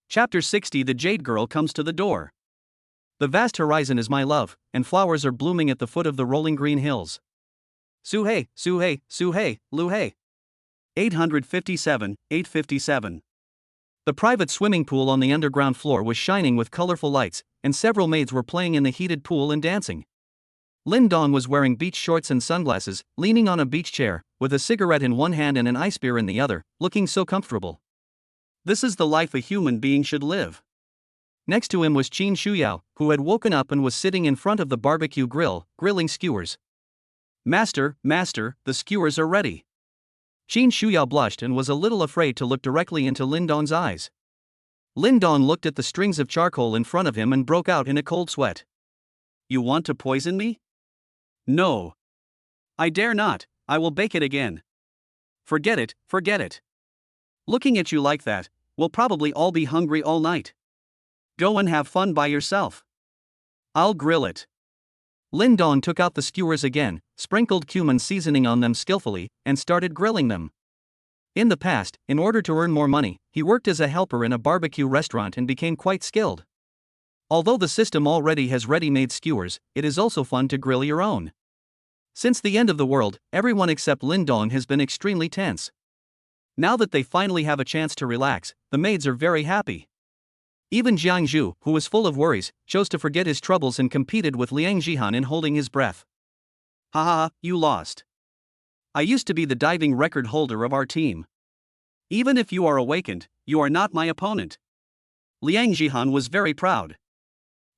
Chapter 60. The Jade Girl comes to the door. The vast horizon is my love, and flowers are blooming at the foot of the rolling green hills. Su-hei, Su-hei, Su-hei, Lu-hei. 857, 857. The private swimming pool on the underground floor was shining with colorful lights, and several maids were playing in the heated pool and dancing. Lin Dong was wearing beach shorts and sunglasses, leaning on a beach chair, with a cigarette in one hand and an ice beer in the other, looking so comfortable. This is the life a human being should live. Next to him was Qin Shuyao, who had woken up and was sitting in front of the barbecue grill, grilling skewers. "Master, master, the skewers are ready." Qin Shuyao blushed and was a little afraid to look directly into Lin Dong's eyes. Lin Dong looked at the strings of charcoal in front of him and broke out in a cold sweat. "You want to poison me?" "No. I dare not, I will bake it again." Forget it, forget it. Looking at you like that, we'll probably all be hungry all night. Go and have fun by yourself. I'll grill it." Lin Dong took out the skewers again, sprinkled cumin seasoning on them skillfully, and started grilling them. In the past, in order to earn more money, he worked as a helper in a barbecue restaurant and became quite skilled. Although the system already has ready-made skewers, it is also fun to grill your own. Since the end of the world, everyone except Lin Dong has been extremely tense. Now that they finally have a chance to relax, the maids are very happy. Even Jiang Zhu, who was full of worries, chose to forget his troubles and competed with Liang Jihan in holding his breath. "Ha ha, you lost. I used to be the diving record holder of our team. Even if you are awakened, you are not my opponent." Liang Jihan was very proud.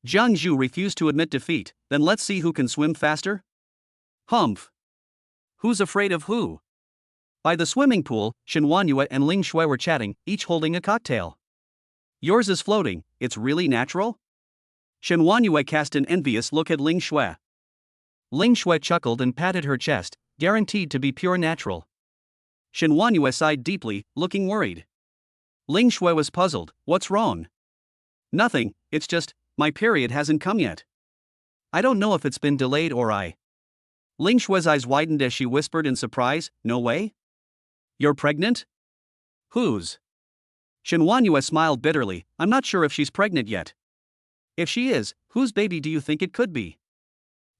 Jiang Zhu refused to admit defeat. "Then let's see who can swim faster." "Humph. Who's afraid of who?" By the swimming pool, Shen Wanyue and Ling Shui were chatting, each holding a cocktail. "Yours is floating, it's really natural?" Shen Wanyue cast an envious look at Ling Shui. Ling Shui chuckled and patted her chest, guaranteed to be pure natural. Shen Wanyue sighed deeply, looking worried. Ling Shui was puzzled. "What's wrong?" "Nothing, it's just, my period hasn't come yet. I don't know if it's been delayed or I." Ling Shui's eyes widened as she whispered in surprise, "No way? You're pregnant?" "Whose?" Shen Wanyue smiled bitterly. "I'm not sure if she's pregnant yet." "If she is, whose baby do you think it could be?"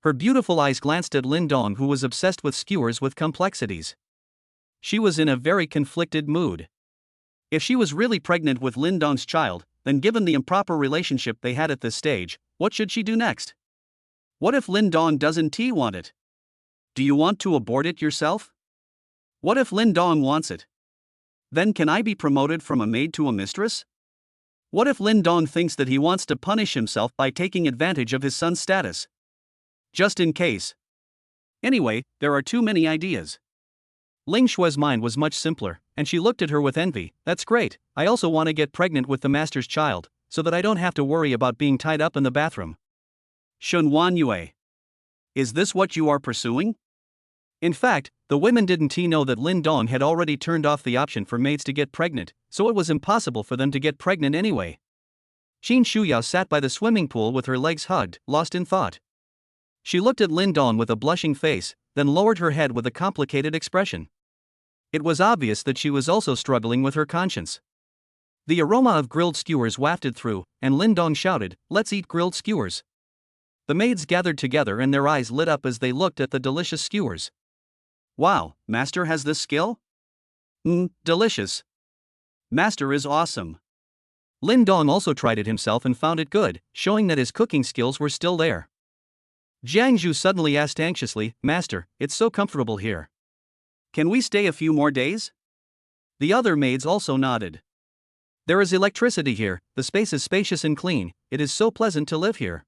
Her beautiful eyes glanced at Lin Dong, who was obsessed with skewers with complexities. She was in a very conflicted mood. If she was really pregnant with Lin Dong's child, then given the improper relationship they had at this stage, what should she do next? What if Lin Dong doesn't want it? Do you want to abort it yourself? What if Lin Dong wants it? Then can I be promoted from a maid to a mistress? What if Lin Dong thinks that he wants to punish himself by taking advantage of his son's status? Just in case. Anyway, there are too many ideas. Ling Shui's mind was much simpler, and she looked at her with envy. "That's great, I also want to get pregnant with the master's child, so that I don't have to worry about being tied up in the bathroom." Shen Wanyue. Is this what you are pursuing? In fact, the women didn't know that Lin Dong had already turned off the option for maids to get pregnant, so it was impossible for them to get pregnant anyway. Qin Shuyao sat by the swimming pool with her legs hugged, lost in thought. She looked at Lin Dong with a blushing face, then lowered her head with a complicated expression. It was obvious that she was also struggling with her conscience. The aroma of grilled skewers wafted through, and Lin Dong shouted, "Let's eat grilled skewers." The maids gathered together and their eyes lit up as they looked at the delicious skewers. "Wow, Master has this skill? Delicious. Master is awesome." Lin Dong also tried it himself and found it good, showing that his cooking skills were still there. Jiang Zhu suddenly asked anxiously, "Master, it's so comfortable here. Can we stay a few more days?" The other maids also nodded. "There is electricity here, the space is spacious and clean, it is so pleasant to live here."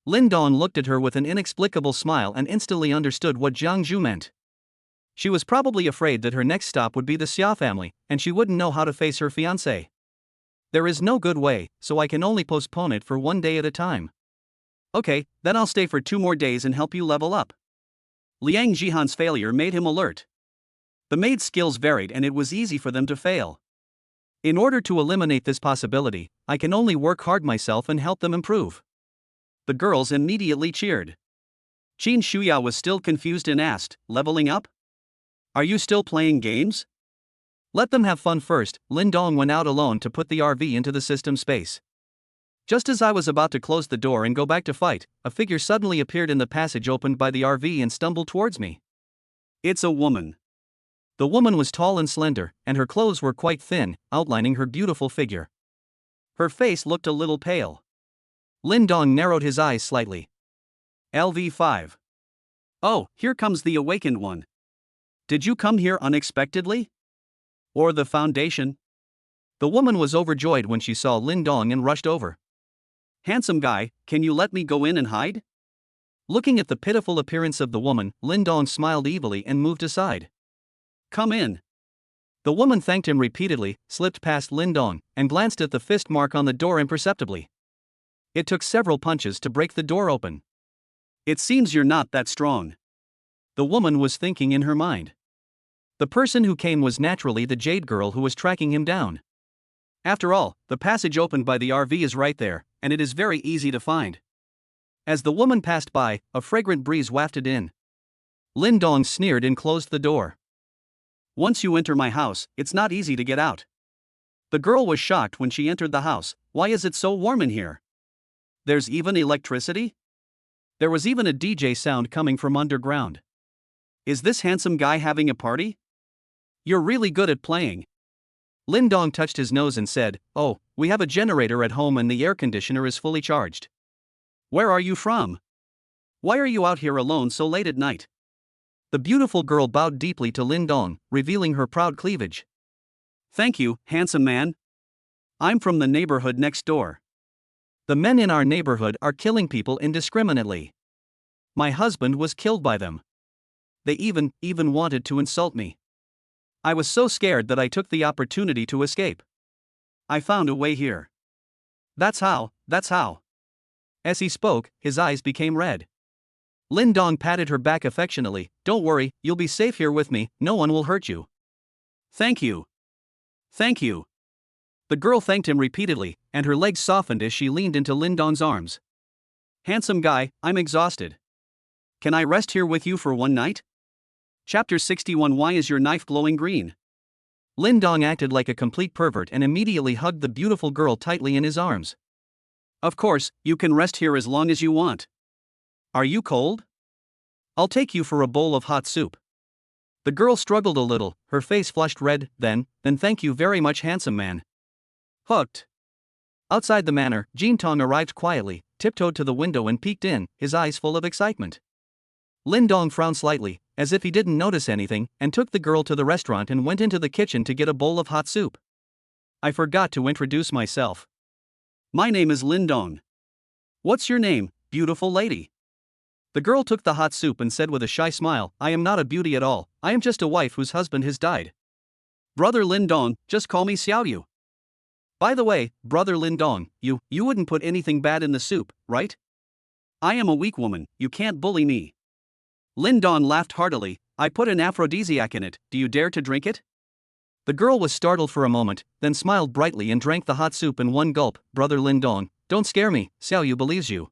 Lin Dong looked at her with an inexplicable smile and instantly understood what Jiang Zhu meant. She was probably afraid that her next stop would be the Xia family, and she wouldn't know how to face her fiancé. There is no good way, so I can only postpone it for 1 day at a time. Okay, then I'll stay for 2 more days and help you level up. Liang Jihan's failure made him alert. The maid's skills varied and it was easy for them to fail. In order to eliminate this possibility, I can only work hard myself and help them improve. The girls immediately cheered. Qin Shuya was still confused and asked, leveling up? Are you still playing games? Let them have fun first. Lin Dong went out alone to put the RV into the system space. Just as I was about to close the door and go back to fight, a figure suddenly appeared in the passage opened by the RV and stumbled towards me. It's a woman. The woman was tall and slender, and her clothes were quite thin, outlining her beautiful figure. Her face looked a little pale. Lin Dong narrowed his eyes slightly. LV5. Oh, here comes the awakened one. Did you come here unexpectedly? Or the Foundation? The woman was overjoyed when she saw Lin Dong and rushed over. Handsome guy, can you let me go in and hide? Looking at the pitiful appearance of the woman, Lin Dong smiled evilly and moved aside. Come in. The woman thanked him repeatedly, slipped past Lin Dong, and glanced at the fist mark on the door imperceptibly. It took several punches to break the door open. It seems you're not that strong. The woman was thinking in her mind. The person who came was naturally the Jade girl who was tracking him down. After all, the passage opened by the RV is right there, and it is very easy to find. As the woman passed by, a fragrant breeze wafted in. Lin Dong sneered and closed the door. Once you enter my house, it's not easy to get out. The girl was shocked when she entered the house. Why is it so warm in here? There's even electricity? There was even a DJ sound coming from underground. Is this handsome guy having a party? You're really good at playing. Lin Dong touched his nose and said, Oh, we have a generator at home and the air conditioner is fully charged. Where are you from? Why are you out here alone so late at night? The beautiful girl bowed deeply to Lin Dong, revealing her proud cleavage. Thank you, handsome man. I'm from the neighborhood next door. The men in our neighborhood are killing people indiscriminately. My husband was killed by them. They even wanted to insult me. I was so scared that I took the opportunity to escape. I found a way here. That's how. As he spoke, his eyes became red. Lin Dong patted her back affectionately. Don't worry, you'll be safe here with me, no one will hurt you. Thank you. Thank you. The girl thanked him repeatedly, and her legs softened as she leaned into Lin Dong's arms. Handsome guy, I'm exhausted. Can I rest here with you for one night? Chapter 61. Why is your knife glowing green? Lin Dong acted like a complete pervert and immediately hugged the beautiful girl tightly in his arms. Of course, you can rest here as long as you want. Are you cold? I'll take you for a bowl of hot soup. The girl struggled a little, her face flushed red. Then thank you very much, handsome man. Hooked. Outside the manor, Jin Tong arrived quietly, tiptoed to the window and peeked in, his eyes full of excitement. Lin Dong frowned slightly, as if he didn't notice anything, and took the girl to the restaurant and went into the kitchen to get a bowl of hot soup. I forgot to introduce myself. My name is Lin Dong. What's your name, beautiful lady? The girl took the hot soup and said with a shy smile, I am not a beauty at all, I am just a wife whose husband has died. Brother Lin Dong, just call me Xiao Yu. By the way, brother Lin Dong, you wouldn't put anything bad in the soup, right? I am a weak woman, you can't bully me. Lin Dong laughed heartily. I put an aphrodisiac in it, do you dare to drink it? The girl was startled for a moment, then smiled brightly and drank the hot soup in one gulp. Brother Lin Dong, don't scare me, Xiao Yu believes you.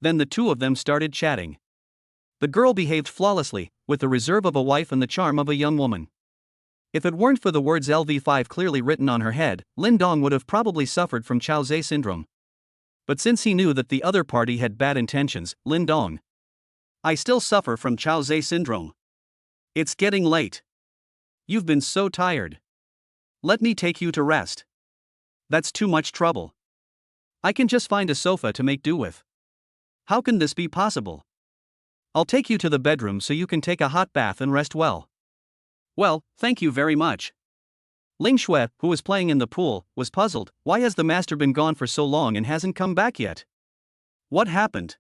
Then the two of them started chatting. The girl behaved flawlessly, with the reserve of a wife and the charm of a young woman. If it weren't for the words LV5 clearly written on her head, Lin Dong would have probably suffered from Chao Zhe syndrome. But since he knew that the other party had bad intentions, Lin Dong. I still suffer from Chao Zhe syndrome. It's getting late. You've been so tired. Let me take you to rest. That's too much trouble. I can just find a sofa to make do with. How can this be possible? I'll take you to the bedroom so you can take a hot bath and rest well. Well, thank you very much. Ling Shui, who was playing in the pool, was puzzled. Why has the master been gone for so long and hasn't come back yet? What happened?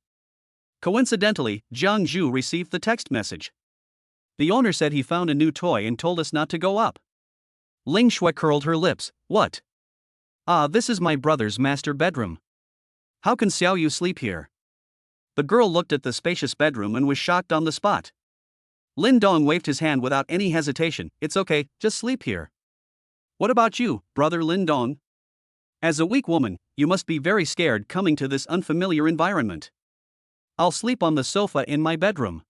Coincidentally, Jiang Zhu received the text message. The owner said he found a new toy and told us not to go up. Ling Shui curled her lips. What? Ah, this is my brother's master bedroom. How can Xiao Yu sleep here? The girl looked at the spacious bedroom and was shocked on the spot. Lin Dong waved his hand without any hesitation. It's okay, just sleep here. What about you, brother Lin Dong? As a weak woman, you must be very scared coming to this unfamiliar environment. I'll sleep on the sofa in my bedroom.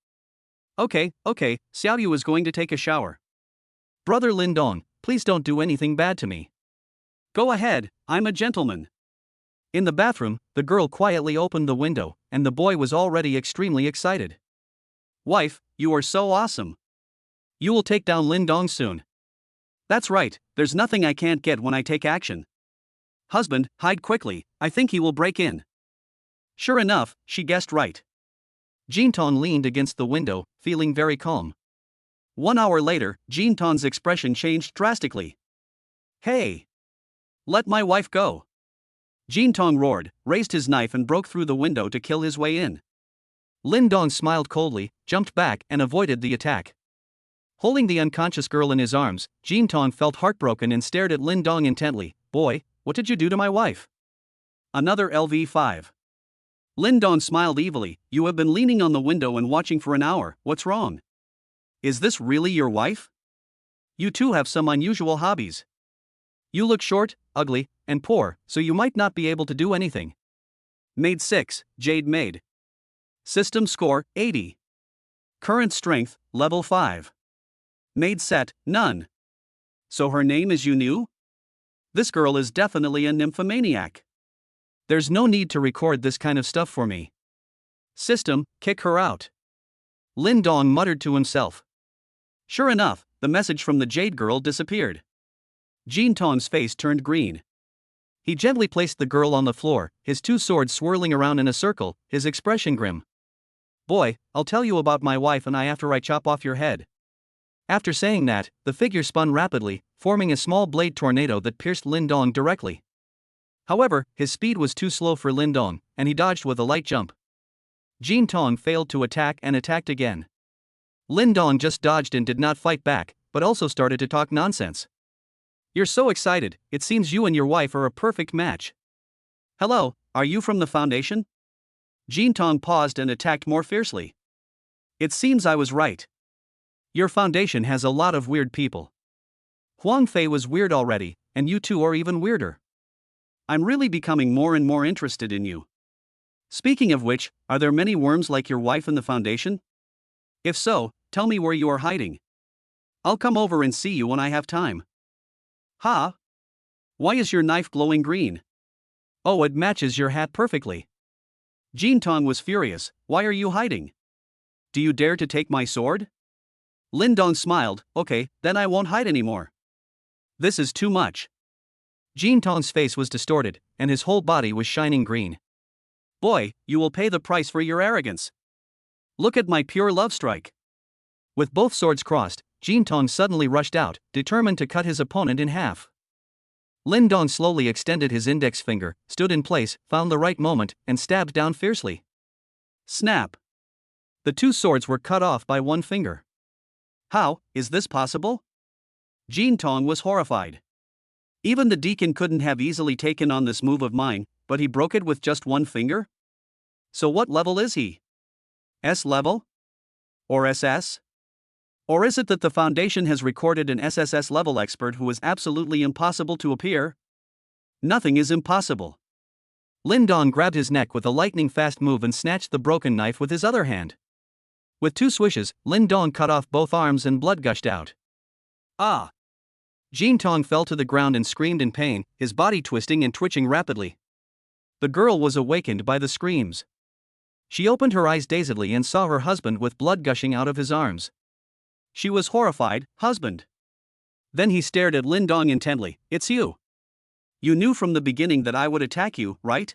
Okay, Xiao Yu is going to take a shower. Brother Lin Dong, please don't do anything bad to me. Go ahead, I'm a gentleman. In the bathroom, the girl quietly opened the window, and the boy was already extremely excited. Wife, you are so awesome. You will take down Lin Dong soon. That's right, there's nothing I can't get when I take action. Husband, hide quickly, I think he will break in. Sure enough, she guessed right. Jintong leaned against the window, feeling very calm. 1 hour later, Jintong's expression changed drastically. Hey! Let my wife go! Jintong roared, raised his knife and broke through the window to kill his way in. Lin Dong smiled coldly, jumped back and avoided the attack. Holding the unconscious girl in his arms, Jintong felt heartbroken and stared at Lin Dong intently. Boy, what did you do to my wife? Another LV5. Lin Dong smiled evilly. You have been leaning on the window and watching for an hour, what's wrong? Is this really your wife? You two have some unusual hobbies. You look short, ugly, and poor, so you might not be able to do anything. Maid 6, Jade Maid. System score, 80. Current strength, level 5. Maid set, none. So her name is Yunu? This girl is definitely a nymphomaniac. There's no need to record this kind of stuff for me. System, kick her out. Lin Dong muttered to himself. Sure enough, the message from the Jade girl disappeared. Jintong's face turned green. He gently placed the girl on the floor, his two swords swirling around in a circle, his expression grim. Boy, I'll tell you about my wife and I after I chop off your head. After saying that, the figure spun rapidly, forming a small blade tornado that pierced Lin Dong directly. However, his speed was too slow for Lin Dong, and he dodged with a light jump. Jintong failed to attack and attacked again. Lin Dong just dodged and did not fight back, but also started to talk nonsense. You're so excited, it seems you and your wife are a perfect match. Hello, are you from the Foundation? Jintong paused and attacked more fiercely. It seems I was right. Your Foundation has a lot of weird people. Huang Fei was weird already, and you two are even weirder. I'm really becoming more and more interested in you. Speaking of which, are there many worms like your wife in the Foundation? If so, tell me where you are hiding. I'll come over and see you when I have time. Ha! Why is your knife glowing green? Oh, it matches your hat perfectly. Jintong was furious. Why are you hiding? Do you dare to take my sword? Lin Dong smiled. Okay, then I won't hide anymore. This is too much. Jintong's face was distorted, and his whole body was shining green. Boy, you will pay the price for your arrogance. Look at my pure love strike. With both swords crossed, Jintong suddenly rushed out, determined to cut his opponent in half. Lin Dong slowly extended his index finger, stood in place, found the right moment, and stabbed down fiercely. Snap! The two swords were cut off by one finger. How is this possible? Jintong was horrified. Even the deacon couldn't have easily taken on this move of mine, but he broke it with just one finger? So what level is he? S level? Or SS? Or is it that the Foundation has recorded an SSS level expert who is absolutely impossible to appear? Nothing is impossible. Lin Dong grabbed his neck with a lightning-fast move and snatched the broken knife with his other hand. With two swishes, Lin Dong cut off both arms and blood gushed out. Ah! Jintong fell to the ground and screamed in pain, his body twisting and twitching rapidly. The girl was awakened by the screams. She opened her eyes dazedly and saw her husband with blood gushing out of his arms. She was horrified. Husband. Then he stared at Lin Dong intently. It's you. You knew from the beginning that I would attack you, right?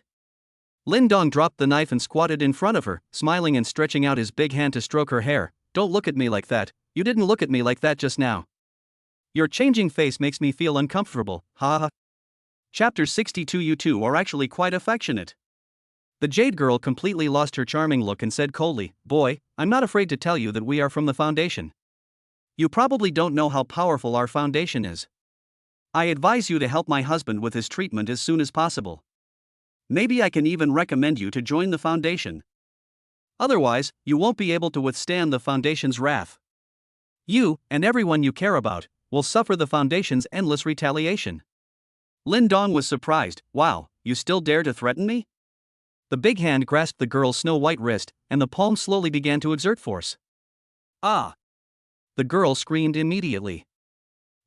Lin Dong dropped the knife and squatted in front of her, smiling and stretching out his big hand to stroke her hair. Don't look at me like that, you didn't look at me like that just now. Your changing face makes me feel uncomfortable, ha ha. Chapter 62. You two are actually quite affectionate. The Jade girl completely lost her charming look and said coldly, Boy, I'm not afraid to tell you that we are from the Foundation. You probably don't know how powerful our Foundation is. I advise you to help my husband with his treatment as soon as possible. Maybe I can even recommend you to join the foundation. Otherwise, you won't be able to withstand the foundation's wrath. You, and everyone you care about, will suffer the foundation's endless retaliation. Lin Dong was surprised. Wow, you still dare to threaten me? The big hand grasped the girl's snow-white wrist, and the palm slowly began to exert force. Ah! The girl screamed immediately.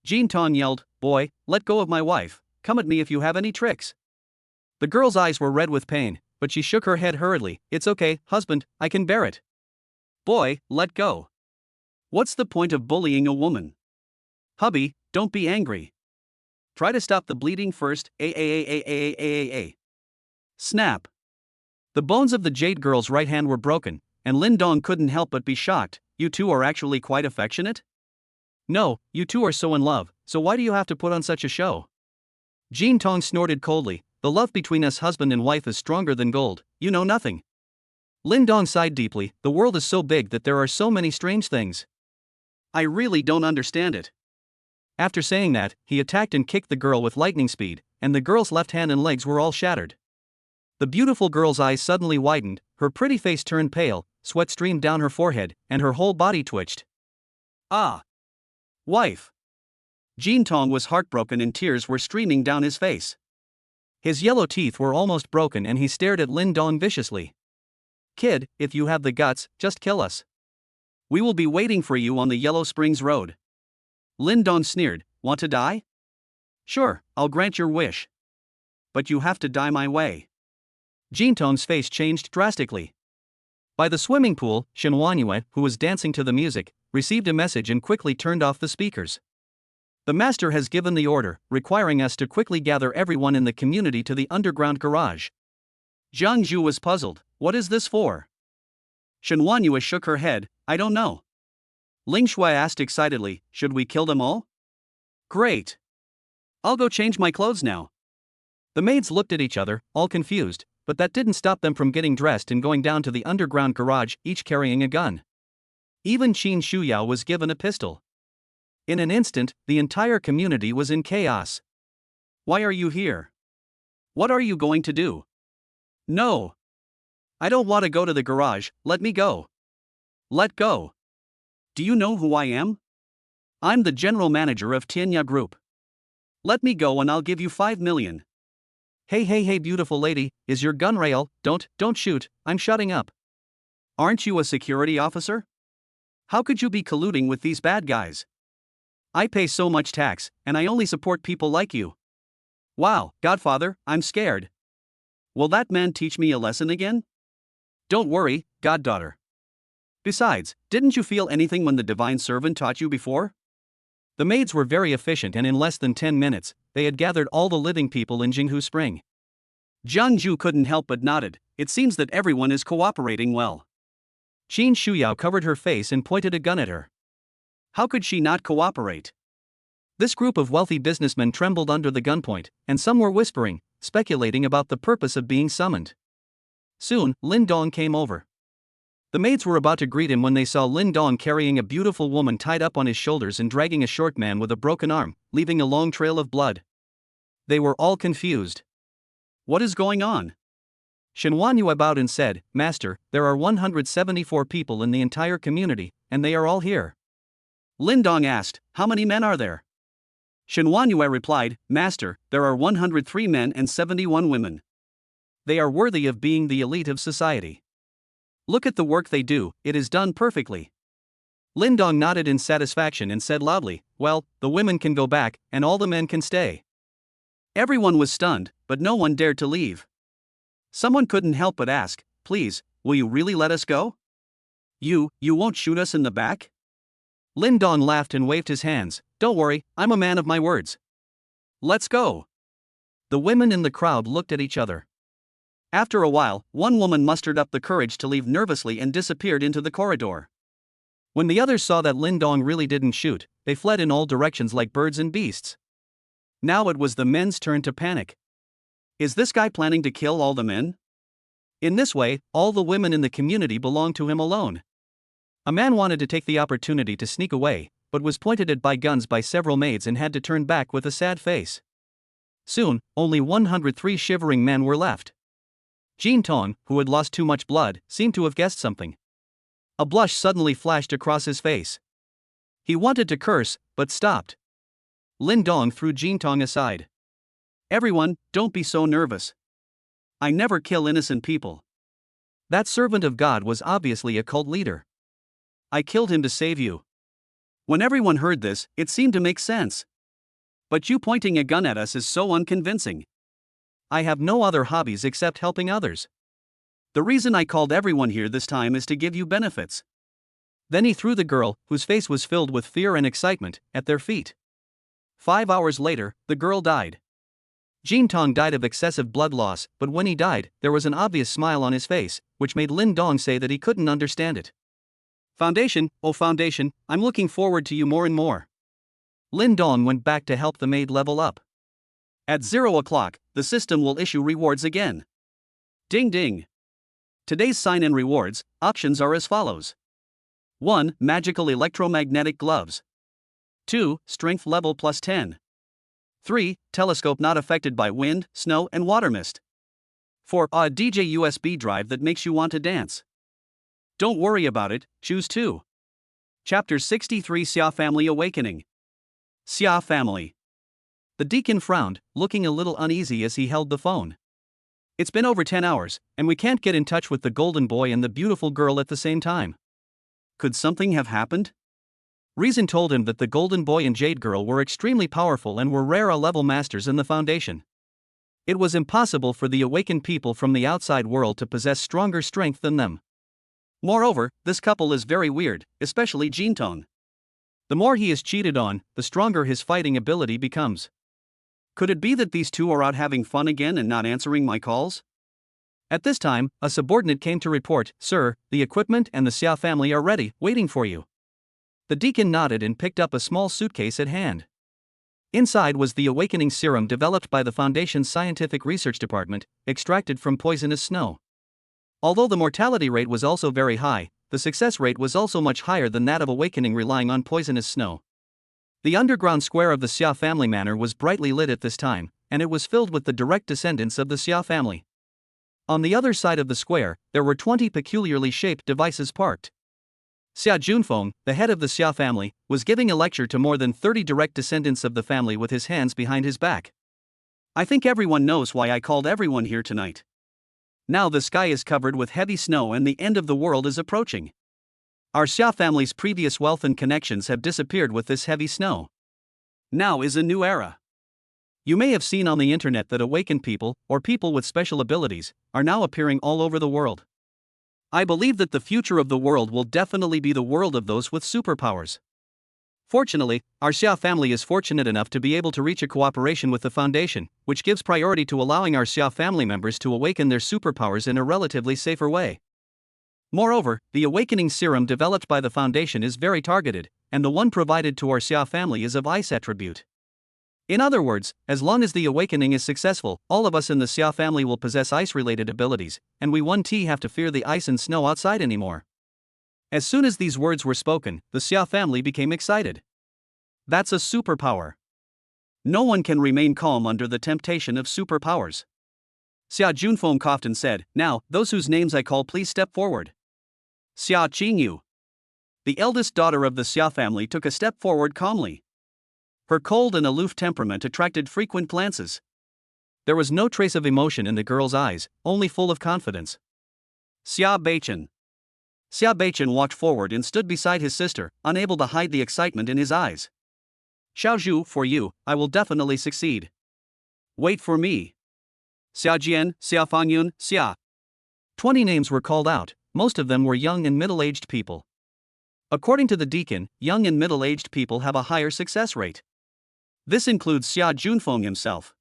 Jean Tong yelled, "Boy, let go of my wife, come at me if you have any tricks." The girl's eyes were red with pain, but she shook her head hurriedly. "It's okay, husband, I can bear it." "Boy, let go. What's the point of bullying a woman?" "Hubby, don't be angry. Try to stop the bleeding first, Snap. The bones of the jade girl's right hand were broken, and Lin Dong couldn't help but be shocked. "You two are actually quite affectionate?" "No, you two are so in love, so why do you have to put on such a show?" Jean Tong snorted coldly. "The love between us husband and wife is stronger than gold, you know nothing." Lin Dong sighed deeply. "The world is so big that there are so many strange things. I really don't understand it." After saying that, he attacked and kicked the girl with lightning speed, and the girl's left hand and legs were all shattered. The beautiful girl's eyes suddenly widened, her pretty face turned pale, sweat streamed down her forehead, and her whole body twitched. "Ah! Wife!" Jean Tong was heartbroken and tears were streaming down his face. His yellow teeth were almost broken and he stared at Lin Dong viciously. "Kid, if you have the guts, just kill us. We will be waiting for you on the Yellow Springs Road." Lin Dong sneered. "Want to die? Sure, I'll grant your wish. But you have to die my way." Jean Tong's face changed drastically. By the swimming pool, Shen Wanyue, who was dancing to the music, received a message and quickly turned off the speakers. "The master has given the order, requiring us to quickly gather everyone in the community to the underground garage." Zhang Zhu was puzzled. "What is this for?" Shen Wanyue shook her head. "I don't know." Ling Shui asked excitedly, "Should we kill them all?" "Great. I'll go change my clothes now." The maids looked at each other, all confused, but that didn't stop them from getting dressed and going down to the underground garage, each carrying a gun. Even Qin Shuyao was given a pistol. In an instant, the entire community was in chaos. "Why are you here? What are you going to do?" "No. I don't want to go to the garage, let me go." "Let go. Do you know who I am? I'm the general manager of Tianya Group. Let me go and I'll give you 5 million. Hey, beautiful lady, is your gun real? Don't shoot, I'm shutting up." "Aren't you a security officer? How could you be colluding with these bad guys? I pay so much tax, and I only support people like you." "Wow, Godfather, I'm scared. Will that man teach me a lesson again?" "Don't worry, goddaughter. Besides, didn't you feel anything when the divine servant taught you before?" The maids were very efficient and in less than 10 minutes, they had gathered all the living people in Jinghu Spring. Zhang Zhu couldn't help but nodded. It seems that everyone is cooperating well. Qin Shuyao covered her face and pointed a gun at her. How could she not cooperate? This group of wealthy businessmen trembled under the gunpoint, and some were whispering, speculating about the purpose of being summoned. Soon, Lin Dong came over. The maids were about to greet him when they saw Lin Dong carrying a beautiful woman tied up on his shoulders and dragging a short man with a broken arm, leaving a long trail of blood. They were all confused. "What is going on?" Shen Wanyue bowed and said, "Master, there are 174 people in the entire community, and they are all here." Lin Dong asked, "How many men are there?" Shen Wanyue replied, "Master, there are 103 men and 71 women. They are worthy of being the elite of society. Look at the work they do, it is done perfectly." Lin Dong nodded in satisfaction and said loudly, "Well, the women can go back, and all the men can stay." Everyone was stunned, but no one dared to leave. Someone couldn't help but ask, "Please, will you really let us go? You won't shoot us in the back?" Lin Dong laughed and waved his hands. "Don't worry, I'm a man of my words. Let's go." The women in the crowd looked at each other. After a while, one woman mustered up the courage to leave nervously and disappeared into the corridor. When the others saw that Lin Dong really didn't shoot, they fled in all directions like birds and beasts. Now it was the men's turn to panic. Is this guy planning to kill all the men? In this way, all the women in the community belonged to him alone. A man wanted to take the opportunity to sneak away, but was pointed at by guns by several maids and had to turn back with a sad face. Soon, only 103 shivering men were left. Jin Tong, who had lost too much blood, seemed to have guessed something. A blush suddenly flashed across his face. He wanted to curse, but stopped. Lin Dong threw Jin Tong aside. "Everyone, don't be so nervous. I never kill innocent people. That servant of God was obviously a cult leader. I killed him to save you." When everyone heard this, it seemed to make sense. "But you pointing a gun at us is so unconvincing. I have no other hobbies except helping others. The reason I called everyone here this time is to give you benefits." Then he threw the girl, whose face was filled with fear and excitement, at their feet. 5 hours later, the girl died. Jin Tong died of excessive blood loss, but when he died, there was an obvious smile on his face, which made Lin Dong say that he couldn't understand it. "Foundation, oh Foundation, I'm looking forward to you more and more." Lin Dong went back to help the maid level up. At 0 o'clock, the system will issue rewards again. Ding ding. Today's sign-in rewards, options are as follows. 1. Magical electromagnetic gloves. 2. Strength level plus 10. 3. Telescope not affected by wind, snow, and water mist. 4. A DJ USB drive that makes you want to dance. Don't worry about it, choose 2. Chapter 63 Xia Family Awakening. Xia Family. The deacon frowned, looking a little uneasy as he held the phone. It's been over 10 hours, and we can't get in touch with the golden boy and the beautiful girl at the same time. Could something have happened? Reason told him that the golden boy and jade girl were extremely powerful and were rare level masters in the Foundation. It was impossible for the awakened people from the outside world to possess stronger strength than them. Moreover, this couple is very weird, especially Jin Tong. The more he is cheated on, the stronger his fighting ability becomes. Could it be that these two are out having fun again and not answering my calls? At this time, a subordinate came to report, "Sir, the equipment and the Xia family are ready, waiting for you." The deacon nodded and picked up a small suitcase at hand. Inside was the awakening serum developed by the Foundation's Scientific Research Department, extracted from poisonous snow. Although the mortality rate was also very high, the success rate was also much higher than that of awakening relying on poisonous snow. The underground square of the Xia family manor was brightly lit at this time, and it was filled with the direct descendants of the Xia family. On the other side of the square, there were 20 peculiarly shaped devices parked. Xia Junfeng, the head of the Xia family, was giving a lecture to more than 30 direct descendants of the family with his hands behind his back. "I think everyone knows why I called everyone here tonight. Now the sky is covered with heavy snow and the end of the world is approaching. Our Xia family's previous wealth and connections have disappeared with this heavy snow. Now is a new era. You may have seen on the internet that awakened people, or people with special abilities, are now appearing all over the world. I believe that the future of the world will definitely be the world of those with superpowers. Fortunately, our Xia family is fortunate enough to be able to reach a cooperation with the Foundation, which gives priority to allowing our Xia family members to awaken their superpowers in a relatively safer way. Moreover, the awakening serum developed by the Foundation is very targeted, and the one provided to our Xia family is of ice attribute. In other words, as long as the awakening is successful, all of us in the Xia family will possess ice-related abilities, and we won't have to fear the ice and snow outside anymore." As soon as these words were spoken, the Xia family became excited. That's a superpower. No one can remain calm under the temptation of superpowers. Xia Junfeng coughed and said, "Now, those whose names I call please step forward." Xia Qingyu, the eldest daughter of the Xia family, took a step forward calmly. Her cold and aloof temperament attracted frequent glances. There was no trace of emotion in the girl's eyes, only full of confidence. Xia Beichen. Xia Beichen walked forward and stood beside his sister, unable to hide the excitement in his eyes. "Xiaozhu, for you, I will definitely succeed. Wait for me. Xia Jian, Xia Fangyun, Xia." 20 names were called out, most of them were young and middle-aged people. According to the deacon, young and middle-aged people have a higher success rate. This includes Xia Junfeng himself.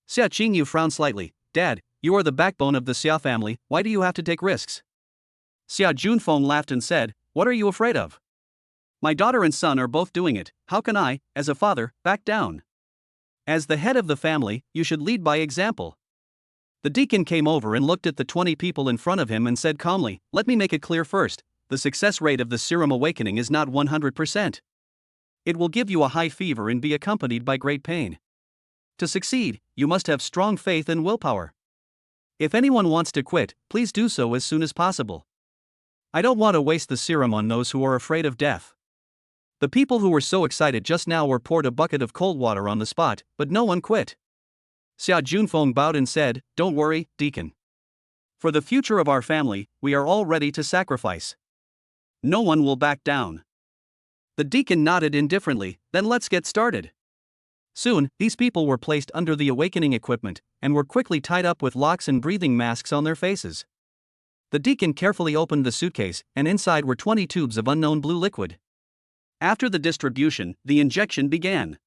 Xia Qingyu frowned slightly. "Dad, you are the backbone of the Xia family, why do you have to take risks?" Xia Junfeng laughed and said, "What are you afraid of? My daughter and son are both doing it, how can I, as a father, back down? As the head of the family, you should lead by example." The deacon came over and looked at the 20 people in front of him and said calmly, "Let me make it clear first, the success rate of the serum awakening is not 100%. It will give you a high fever and be accompanied by great pain. To succeed, you must have strong faith and willpower. If anyone wants to quit, please do so as soon as possible. I don't want to waste the serum on those who are afraid of death. The people who were so excited just now were poured a bucket of cold water on the spot, but no one quit. Xia Junfeng bowed and said, "Don't worry, Deacon. For the future of our family, we are all ready to sacrifice. No one will back down." The deacon nodded indifferently. "Then let's get started." Soon, these people were placed under the awakening equipment, and were quickly tied up with locks and breathing masks on their faces. The deacon carefully opened the suitcase, and inside were 20 tubes of unknown blue liquid. After the distribution, the injection began.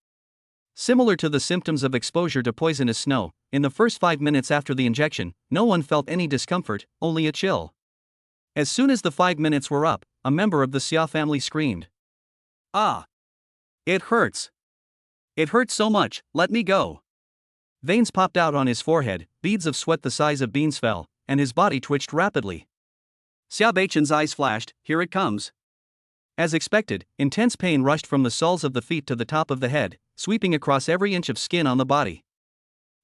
Similar to the symptoms of exposure to poisonous snow, in the first 5 minutes after the injection, no one felt any discomfort, only a chill. As soon as the 5 minutes were up, a member of the Xia family screamed, "Ah! It hurts! It hurts so much, let me go." Veins popped out on his forehead, beads of sweat the size of beans fell, and his body twitched rapidly. Xia Beichen's eyes flashed, "Here it comes." As expected, intense pain rushed from the soles of the feet to the top of the head, sweeping across every inch of skin on the body.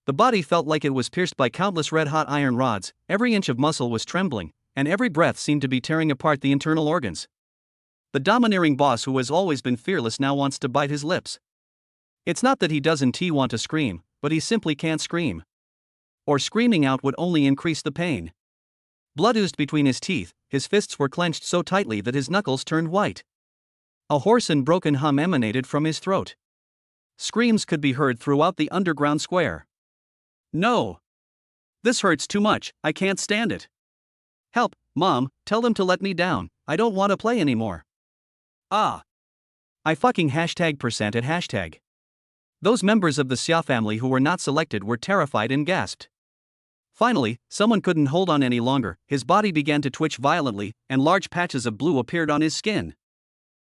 The body felt like it was pierced by countless red-hot iron rods, every inch of muscle was trembling, and every breath seemed to be tearing apart the internal organs. The domineering boss who has always been fearless now wants to bite his lips. It's not that he doesn't want to scream, but he simply can't scream. Or screaming out would only increase the pain. Blood oozed between his teeth, his fists were clenched so tightly that his knuckles turned white. A hoarse and broken hum emanated from his throat. Screams could be heard throughout the underground square. "No! This hurts too much, I can't stand it. Help, Mom, tell them to let me down, I don't want to play anymore. Ah! I fucking #% at hashtag." Those members of the Xia family who were not selected were terrified and gasped. Finally, someone couldn't hold on any longer, his body began to twitch violently, and large patches of blue appeared on his skin.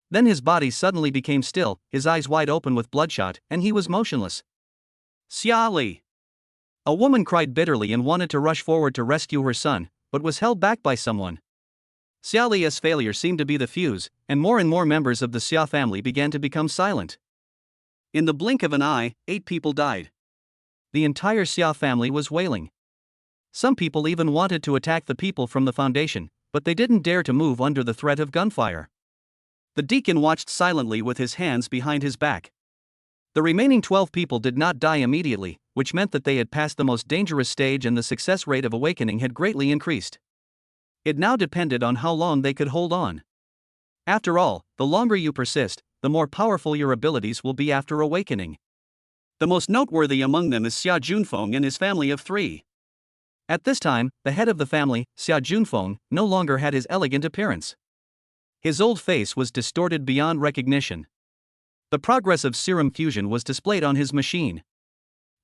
Then his body suddenly became still, his eyes wide open with bloodshot, and he was motionless. "Xia Li!" A woman cried bitterly and wanted to rush forward to rescue her son, but was held back by someone. Xia Li's failure seemed to be the fuse, and more members of the Xia family began to become silent. In the blink of an eye, 8 people died. The entire Xia family was wailing. Some people even wanted to attack the people from the foundation, but they didn't dare to move under the threat of gunfire. The deacon watched silently with his hands behind his back. The remaining 12 people did not die immediately, which meant that they had passed the most dangerous stage and the success rate of awakening had greatly increased. It now depended on how long they could hold on. After all, the longer you persist, the more powerful your abilities will be after awakening. The most noteworthy among them is Xia Junfeng and his family of 3. At this time, the head of the family, Xia Junfeng, no longer had his elegant appearance. His old face was distorted beyond recognition. The progress of serum fusion was displayed on his machine.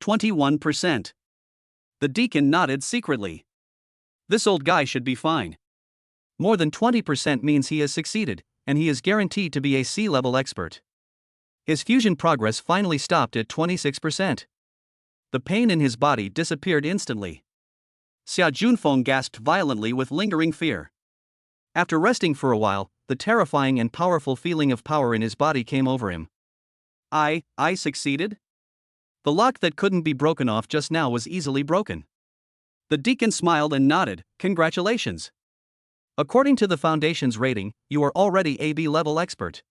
21%. The deacon nodded secretly. This old guy should be fine. More than 20% means he has succeeded, and he is guaranteed to be a C-level expert. His fusion progress finally stopped at 26%. The pain in his body disappeared instantly. Xia Junfeng gasped violently with lingering fear. After resting for a while, the terrifying and powerful feeling of power in his body came over him. I succeeded? The lock that couldn't be broken off just now was easily broken. The deacon smiled and nodded, "Congratulations. According to the Foundation's rating, you are already a B-level expert."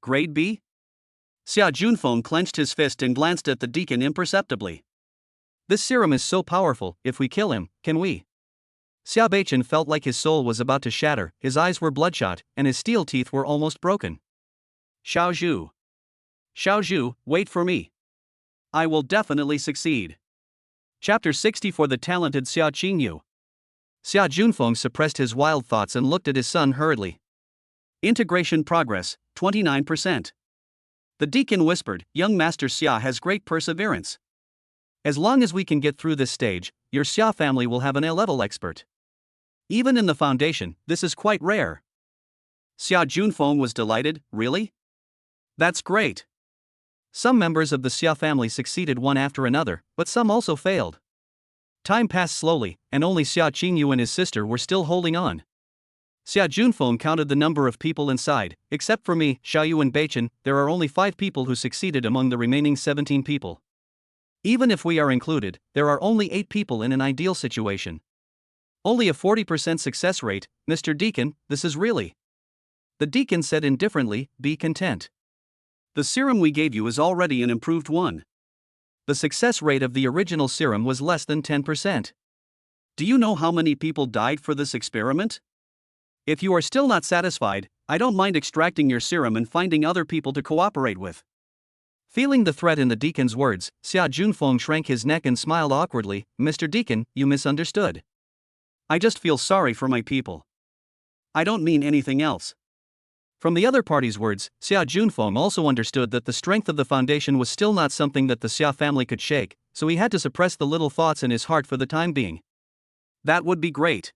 "Grade B?" Xia Junfeng clenched his fist and glanced at the deacon imperceptibly. "This serum is so powerful, if we kill him, can we?" Xia Beichen felt like his soul was about to shatter, his eyes were bloodshot, and his steel teeth were almost broken. Xiao Zhu, wait for me. I will definitely succeed." Chapter 60 for the talented Xia Qingyu. Xia Junfeng suppressed his wild thoughts and looked at his son hurriedly. Integration progress, 29%. The deacon whispered, "Young Master Xia has great perseverance. As long as we can get through this stage, your Xia family will have an A-level expert. Even in the Foundation, this is quite rare." Xia Junfeng was delighted. "Really? That's great." Some members of the Xia family succeeded one after another, but some also failed. Time passed slowly, and only Xia Qingyu and his sister were still holding on. Xia Junfeng counted the number of people inside. Except for me, Xiaoyu and Beichen, there are only 5 people who succeeded among the remaining 17 people. Even if we are included, there are only 8 people in an ideal situation. Only a 40% success rate, Mr. Deacon, this is really. The deacon said indifferently, be content. The serum we gave you is already an improved one. The success rate of the original serum was less than 10%. Do you know how many people died for this experiment? If you are still not satisfied, I don't mind extracting your serum and finding other people to cooperate with. Feeling the threat in the deacon's words, Xia Junfeng shrank his neck and smiled awkwardly. Mr. Deacon, you misunderstood. I just feel sorry for my people. I don't mean anything else. From the other party's words, Xia Junfeng also understood that the strength of the foundation was still not something that the Xia family could shake, so he had to suppress the little thoughts in his heart for the time being. That would be great.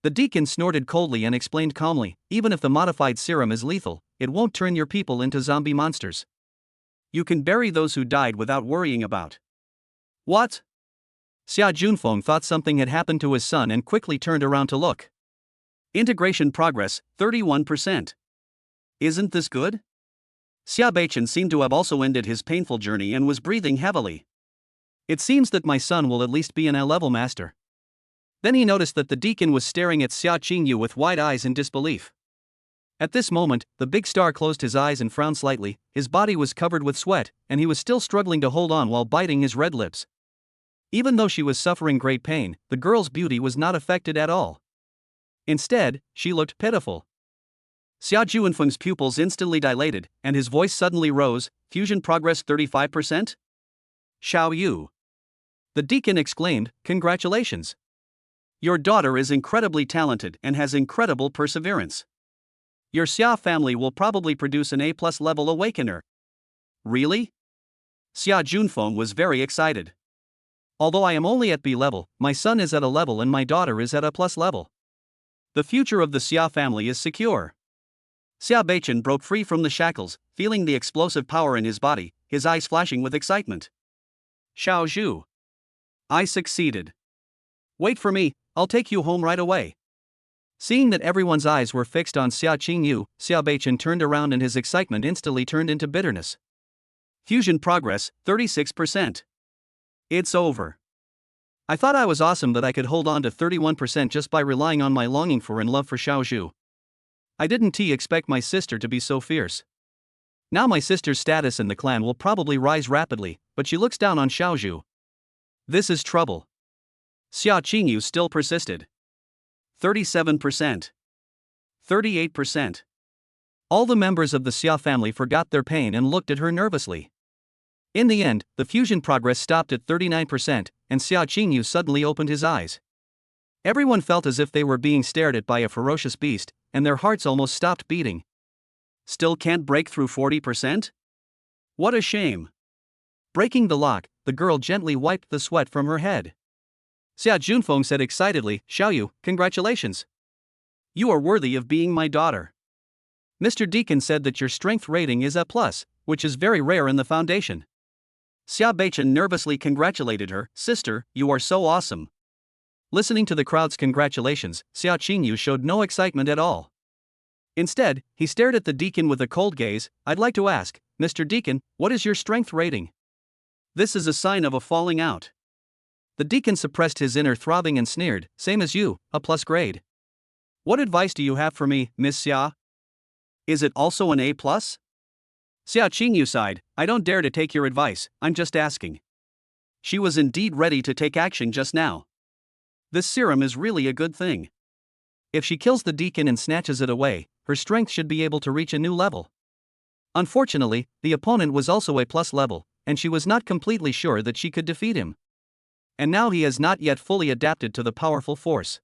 The deacon snorted coldly and explained calmly, even if the modified serum is lethal, it won't turn your people into zombie monsters. You can bury those who died without worrying about. What? Xia Junfeng thought something had happened to his son and quickly turned around to look. Integration progress, 31%. Isn't this good? Xia Beichen seemed to have also ended his painful journey and was breathing heavily. It seems that my son will at least be an A-level master. Then he noticed that the deacon was staring at Xia Qingyu with wide eyes in disbelief. At this moment, the big star closed his eyes and frowned slightly, his body was covered with sweat, and he was still struggling to hold on while biting his red lips. Even though she was suffering great pain, the girl's beauty was not affected at all. Instead, she looked pitiful. Xia Junfeng's pupils instantly dilated, and his voice suddenly rose. Fusion progress 35%? Xiao Yu. The deacon exclaimed, congratulations. Your daughter is incredibly talented and has incredible perseverance. Your Xia family will probably produce an A+ level awakener. Really? Xia Junfeng was very excited. Although I am only at B level, my son is at A level and my daughter is at A+ level. The future of the Xia family is secure. Xia Beichen broke free from the shackles, feeling the explosive power in his body, his eyes flashing with excitement. Xiao Zhu. I succeeded. Wait for me, I'll take you home right away. Seeing that everyone's eyes were fixed on Xia Qingyu, Xia Beichen turned around and his excitement instantly turned into bitterness. Fusion progress, 36%. It's over. I thought I was awesome that I could hold on to 31% just by relying on my longing for and love for Xiao Zhu. I didn't expect my sister to be so fierce. Now my sister's status in the clan will probably rise rapidly, but she looks down on Xiao Zhu. This is trouble. Xia Qingyu still persisted. 37%. 38%. All the members of the Xia family forgot their pain and looked at her nervously. In the end, the fusion progress stopped at 39%, and Xia Qingyu suddenly opened his eyes. Everyone felt as if they were being stared at by a ferocious beast, and their hearts almost stopped beating. Still can't break through 40%? What a shame. Breaking the lock, the girl gently wiped the sweat from her head. Xia Junfeng said excitedly, Xiaoyu, congratulations. You are worthy of being my daughter. Mr. Deacon said that your strength rating is A+, which is very rare in the Foundation. Xia Beichen nervously congratulated her, sister, you are so awesome. Listening to the crowd's congratulations, Xia Qingyu showed no excitement at all. Instead, he stared at the deacon with a cold gaze. I'd like to ask, Mr. Deacon, what is your strength rating? This is a sign of a falling out. The deacon suppressed his inner throbbing and sneered, same as you, A+ grade. What advice do you have for me, Miss Xia? Is it also an A+? Xia Qingyu sighed, I don't dare to take your advice, I'm just asking. She was indeed ready to take action just now. This serum is really a good thing. If she kills the deacon and snatches it away, her strength should be able to reach a new level. Unfortunately, the opponent was also A+ level, and she was not completely sure that she could defeat him. And now he has not yet fully adapted to the powerful force.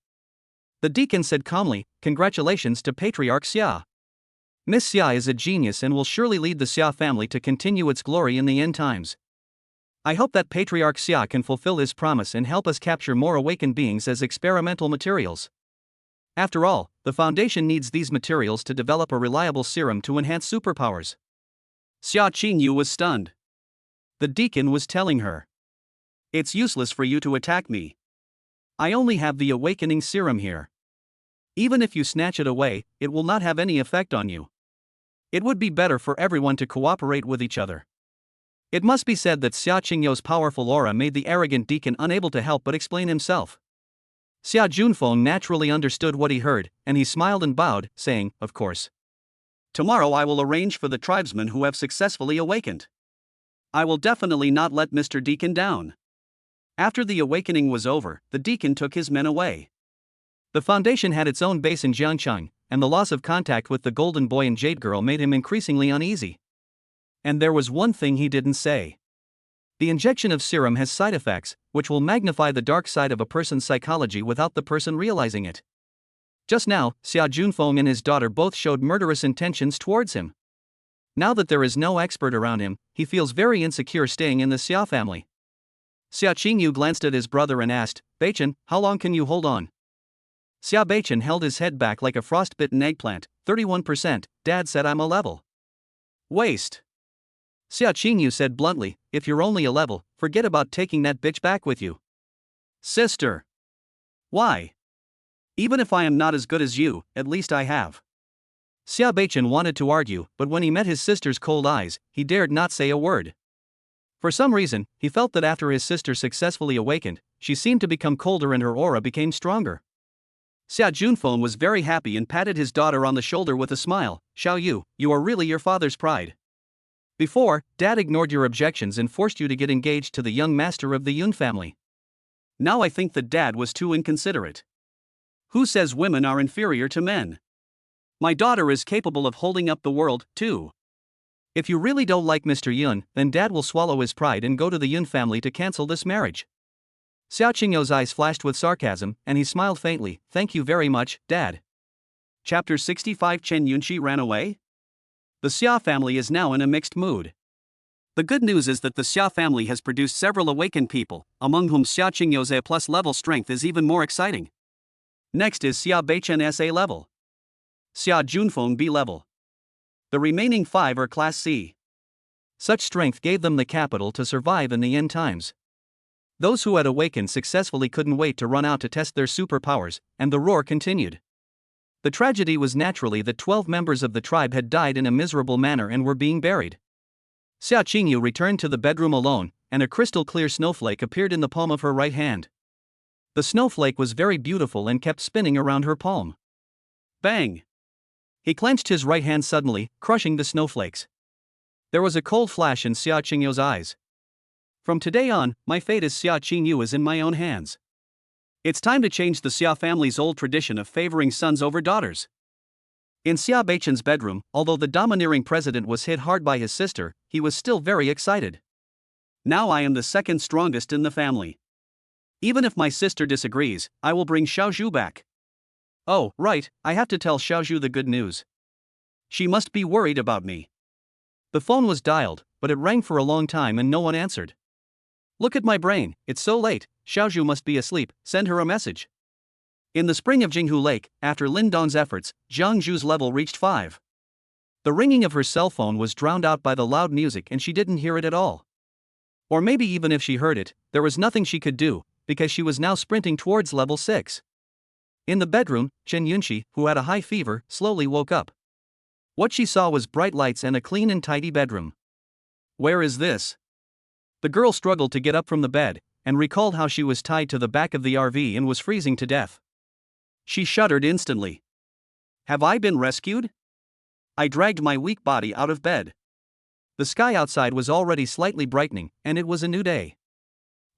The deacon said calmly, congratulations to Patriarch Xia. Miss Xia is a genius and will surely lead the Xia family to continue its glory in the end times. I hope that Patriarch Xia can fulfill his promise and help us capture more awakened beings as experimental materials. After all, the Foundation needs these materials to develop a reliable serum to enhance superpowers. Xia Qingyu was stunned. The deacon was telling her. It's useless for you to attack me. I only have the awakening serum here. Even if you snatch it away, it will not have any effect on you. It would be better for everyone to cooperate with each other. It must be said that Xia Qingyo's powerful aura made the arrogant deacon unable to help but explain himself. Xia Junfeng naturally understood what he heard, and he smiled and bowed, saying, "Of course. Tomorrow I will arrange for the tribesmen who have successfully awakened. I will definitely not let Mr. Deacon down." After the awakening was over, the deacon took his men away. The foundation had its own base in Jiangcheng, and the loss of contact with the golden boy and jade girl made him increasingly uneasy. And there was one thing he didn't say. The injection of serum has side effects, which will magnify the dark side of a person's psychology without the person realizing it. Just now, Xia Junfeng and his daughter both showed murderous intentions towards him. Now that there is no expert around him, he feels very insecure staying in the Xia family. Xia Qingyu glanced at his brother and asked, "Beichen, how long can you hold on?" Xia Beichen held his head back like a frostbitten eggplant. 31%, Dad said I'm a level. Waste. Xia Qingyu said bluntly, "If you're only a level, forget about taking that bitch back with you." Sister. Why? Even if I am not as good as you, at least I have. Xia Beichen wanted to argue, but when he met his sister's cold eyes, he dared not say a word. For some reason, he felt that after his sister successfully awakened, she seemed to become colder and her aura became stronger. Xia Junfeng was very happy and patted his daughter on the shoulder with a smile. "Xiao Yu, you are really your father's pride. Before, Dad ignored your objections and forced you to get engaged to the young master of the Yun family. Now I think that Dad was too inconsiderate. Who says women are inferior to men? My daughter is capable of holding up the world, too. If you really don't like Mr. Yun, then Dad will swallow his pride and go to the Yun family to cancel this marriage." Xia Qingyo's eyes flashed with sarcasm, and he smiled faintly. "Thank you very much, Dad." Chapter 65. Chen Yunqi ran away? The Xia family is now in a mixed mood. The good news is that the Xia family has produced several awakened people, among whom Xia Qingyo's A+ level strength is even more exciting. Next is Xia Beichen's A level. Xia Junfeng B level. The remaining 5 are Class C. Such strength gave them the capital to survive in the end times. Those who had awakened successfully couldn't wait to run out to test their superpowers, and the roar continued. The tragedy was naturally that 12 members of the tribe had died in a miserable manner and were being buried. Xia Qingyu returned to the bedroom alone, and a crystal-clear snowflake appeared in the palm of her right hand. The snowflake was very beautiful and kept spinning around her palm. Bang! He clenched his right hand suddenly, crushing the snowflakes. There was a cold flash in Xia Qingyu's eyes. From today on, my fate as Xia Qingyu is in my own hands. It's time to change the Xia family's old tradition of favoring sons over daughters. In Xia Beichen's bedroom, although the domineering president was hit hard by his sister, he was still very excited. Now I am the second strongest in the family. Even if my sister disagrees, I will bring Xiaozhu back. Oh, right, I have to tell Xiaozhu the good news. She must be worried about me. The phone was dialed, but it rang for a long time and no one answered. Look at my brain, it's so late, Xiaozhu must be asleep, send her a message. In the spring of Jinghu Lake, after Lin Dong's efforts, Jiang Zhu's level reached 5. The ringing of her cell phone was drowned out by the loud music and she didn't hear it at all. Or maybe even if she heard it, there was nothing she could do, because she was now sprinting towards level 6. In the bedroom, Chen Yunqi, who had a high fever, slowly woke up. What she saw was bright lights and a clean and tidy bedroom. Where is this? The girl struggled to get up from the bed, and recalled how she was tied to the back of the RV and was freezing to death. She shuddered instantly. Have I been rescued? I dragged my weak body out of bed. The sky outside was already slightly brightening, and it was a new day.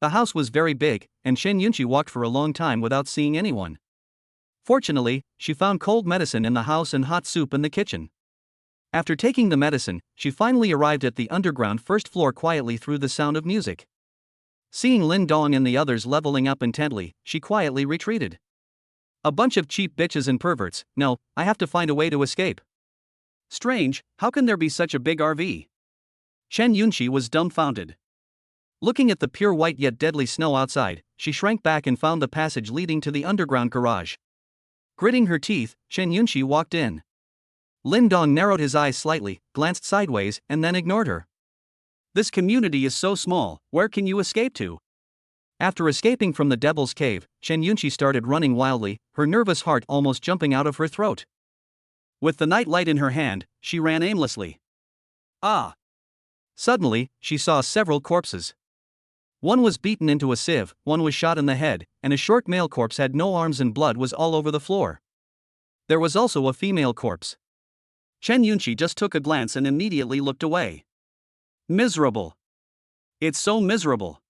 The house was very big, and Chen Yunqi walked for a long time without seeing anyone. Fortunately, she found cold medicine in the house and hot soup in the kitchen. After taking the medicine, she finally arrived at the underground first floor quietly through the sound of music. Seeing Lin Dong and the others leveling up intently, she quietly retreated. A bunch of cheap bitches and perverts, no, I have to find a way to escape. Strange, how can there be such a big RV? Chen Yunqi was dumbfounded. Looking at the pure white yet deadly snow outside, she shrank back and found the passage leading to the underground garage. Gritting her teeth, Chen Yunqi walked in. Lin Dong narrowed his eyes slightly, glanced sideways, and then ignored her. This community is so small, where can you escape to? After escaping from the devil's cave, Chen Yunqi started running wildly, her nervous heart almost jumping out of her throat. With the night light in her hand, she ran aimlessly. Ah! Suddenly, she saw several corpses. One was beaten into a sieve, one was shot in the head, and a short male corpse had no arms and blood was all over the floor. There was also a female corpse. Chen Yunqi just took a glance and immediately looked away. Miserable. It's so miserable.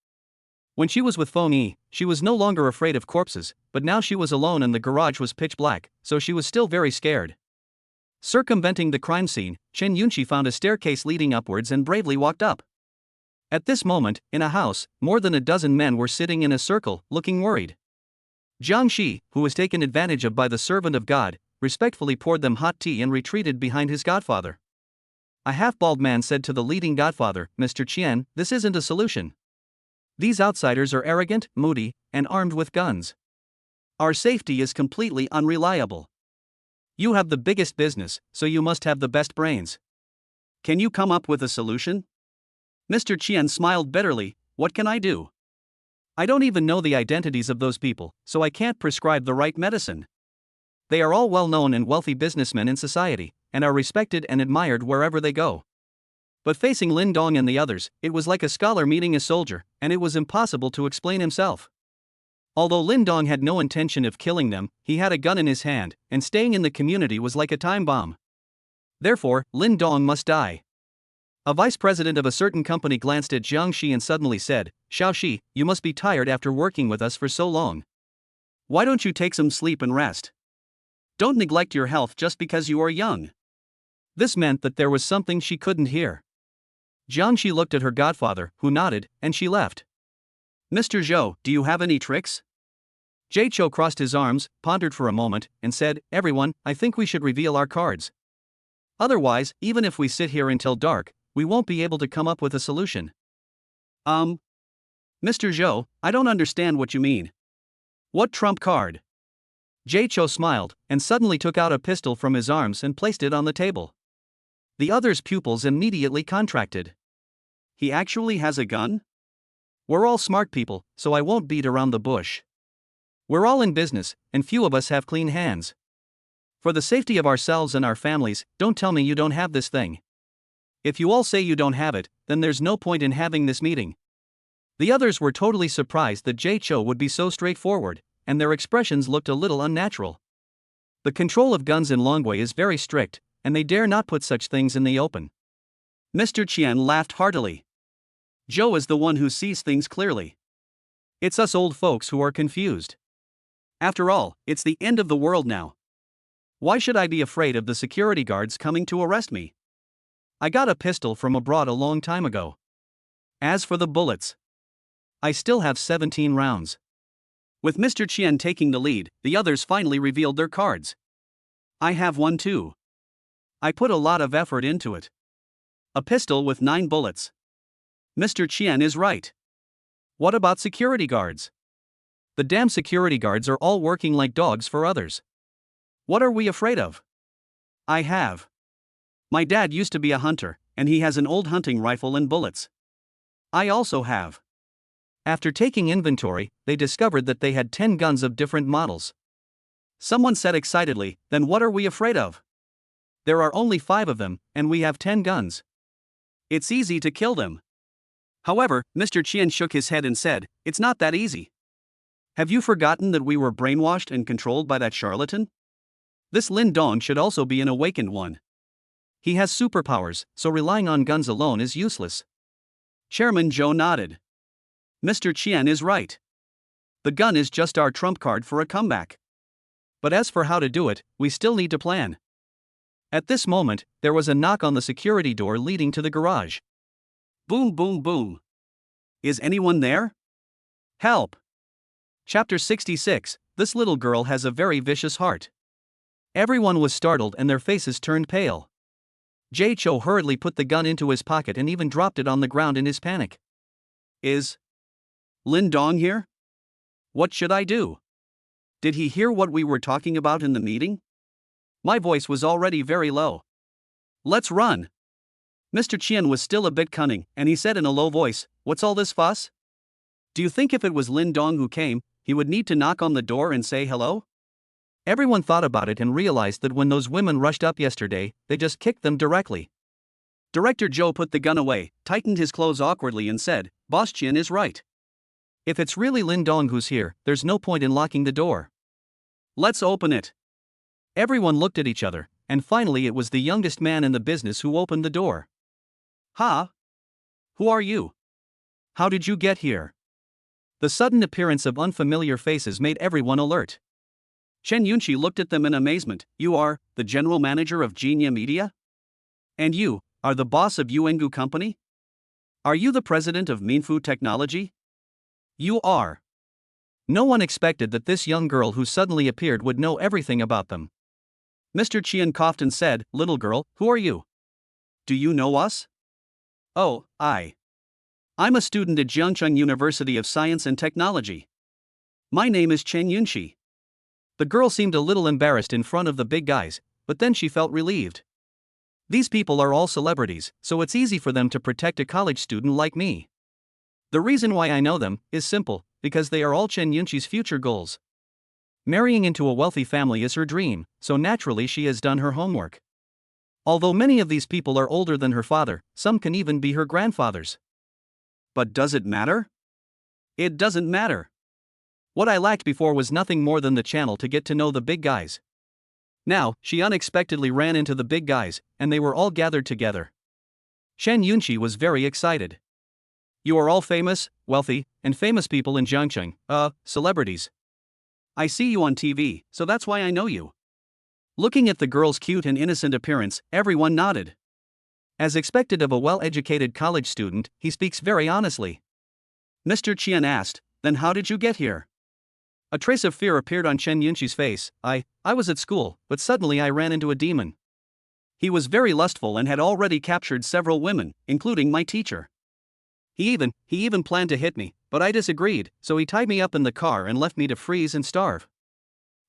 When she was with Feng Yi, she was no longer afraid of corpses, but now she was alone and the garage was pitch black, so she was still very scared. Circumventing the crime scene, Chen Yunqi found a staircase leading upwards and bravely walked up. At this moment, in a house, more than a dozen men were sitting in a circle, looking worried. Jiang Shi, who was taken advantage of by the servant of God, respectfully poured them hot tea and retreated behind his godfather. A half-bald man said to the leading godfather, "Mr. Qian, this isn't a solution. These outsiders are arrogant, moody, and armed with guns. Our safety is completely unreliable. You have the biggest business, so you must have the best brains. Can you come up with a solution?" Mr. Qian smiled bitterly. "What can I do? I don't even know the identities of those people, so I can't prescribe the right medicine. They are all well-known and wealthy businessmen in society, and are respected and admired wherever they go." But facing Lin Dong and the others, it was like a scholar meeting a soldier, and it was impossible to explain himself. Although Lin Dong had no intention of killing them, he had a gun in his hand, and staying in the community was like a time bomb. Therefore, Lin Dong must die. A vice president of a certain company glanced at Jiang Shi and suddenly said, "Xiao Shi, you must be tired after working with us for so long. Why don't you take some sleep and rest? Don't neglect your health just because you are young." This meant that there was something she couldn't hear. Jiang Shi looked at her godfather, who nodded, and she left. "Mr. Zhou, do you have any tricks?" Jie Chou crossed his arms, pondered for a moment, and said, "Everyone, I think we should reveal our cards. Otherwise, even if we sit here until dark, we won't be able to come up with a solution." Mr. Zhou, I don't understand what you mean. What trump card?" Jie Chou smiled, and suddenly took out a pistol from his arms and placed it on the table. The other's pupils immediately contracted. "He actually has a gun? We're all smart people, so I won't beat around the bush. We're all in business, and few of us have clean hands. For the safety of ourselves and our families, don't tell me you don't have this thing. If you all say you don't have it, then there's no point in having this meeting." The others were totally surprised that Jie Chou would be so straightforward, and their expressions looked a little unnatural. The control of guns in Longwei is very strict, and they dare not put such things in the open. Mr. Qian laughed heartily. "Zhou is the one who sees things clearly. It's us old folks who are confused. After all, it's the end of the world now. Why should I be afraid of the security guards coming to arrest me? I got a pistol from abroad a long time ago. As for the bullets, I still have 17 rounds." With Mr. Qian taking the lead, the others finally revealed their cards. "I have one too. I put a lot of effort into it. A pistol with 9 bullets. Mr. Qian is right. What about security guards? The damn security guards are all working like dogs for others. What are we afraid of? I have. My dad used to be a hunter, and he has an old hunting rifle and bullets. I also have." After taking inventory, they discovered that they had 10 guns of different models. Someone said excitedly, "Then what are we afraid of? There are only 5 of them, and we have 10 guns. It's easy to kill them." However, Mr. Qian shook his head and said, "It's not that easy. Have you forgotten that we were brainwashed and controlled by that charlatan? This Lin Dong should also be an awakened one. He has superpowers, so relying on guns alone is useless." Chairman Zhou nodded. "Mr. Qian is right. The gun is just our trump card for a comeback. But as for how to do it, we still need to plan." At this moment, there was a knock on the security door leading to the garage. Boom, boom, boom. Is anyone there? Help! Chapter 66, This little girl has a very vicious heart. Everyone was startled and their faces turned pale. Jie Chou hurriedly put the gun into his pocket and even dropped it on the ground in his panic. Is Lin Dong here? What should I do? Did he hear what we were talking about in the meeting? My voice was already very low. Let's run. Mr. Qian was still a bit cunning, and he said in a low voice, "What's all this fuss?" Do you think if it was Lin Dong who came, he would need to knock on the door and say hello? Everyone thought about it and realized that when those women rushed up yesterday, they just kicked them directly. Director Joe put the gun away, tightened his clothes awkwardly and said, Boss Chin is right. If it's really Lin Dong who's here, there's no point in locking the door. Let's open it. Everyone looked at each other, and finally it was the youngest man in the business who opened the door. Ha! Who are you? How did you get here? The sudden appearance of unfamiliar faces made everyone alert. Chen Yunqi looked at them in amazement. You are the general manager of Genia Media? And you are the boss of Yuengu Company? Are you the president of Minfu Technology? You are. No one expected that this young girl who suddenly appeared would know everything about them. Mr. Qian coughed and said, Little girl, who are you? Do you know us? Oh, I'm a student at Jiangcheng University of Science and Technology. My name is Chen Yunqi. The girl seemed a little embarrassed in front of the big guys, but then she felt relieved. These people are all celebrities, so it's easy for them to protect a college student like me. The reason why I know them is simple, because they are all Chen Yunqi's future goals. Marrying into a wealthy family is her dream, so naturally she has done her homework. Although many of these people are older than her father, some can even be her grandfathers. But does it matter? It doesn't matter. What I lacked before was nothing more than the channel to get to know the big guys. Now, she unexpectedly ran into the big guys, and they were all gathered together. Chen Yunqi was very excited. You are all famous, wealthy, and famous people in Jiangcheng, celebrities. I see you on TV, so that's why I know you. Looking at the girl's cute and innocent appearance, everyone nodded. As expected of a well-educated college student, he speaks very honestly. Mr. Qian asked, Then how did you get here? A trace of fear appeared on Chen Yunqi's face. I was at school, but suddenly I ran into a demon. He was very lustful and had already captured several women, including my teacher. He even planned to hit me, but I disagreed, so he tied me up in the car and left me to freeze and starve.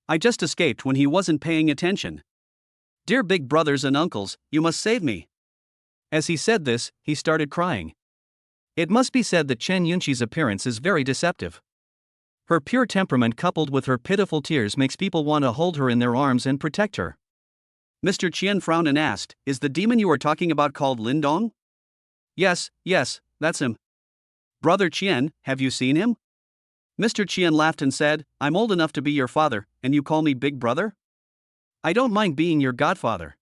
I just escaped when he wasn't paying attention. Dear big brothers and uncles, you must save me. As he said this, he started crying. It must be said that Chen Yunqi's appearance is very deceptive. Her pure temperament coupled with her pitiful tears makes people want to hold her in their arms and protect her. Mr. Qian frowned and asked, Is the demon you are talking about called Lin Dong? Yes, that's him. Brother Qian, have you seen him? Mr. Qian laughed and said, I'm old enough to be your father, and you call me big brother? I don't mind being your godfather.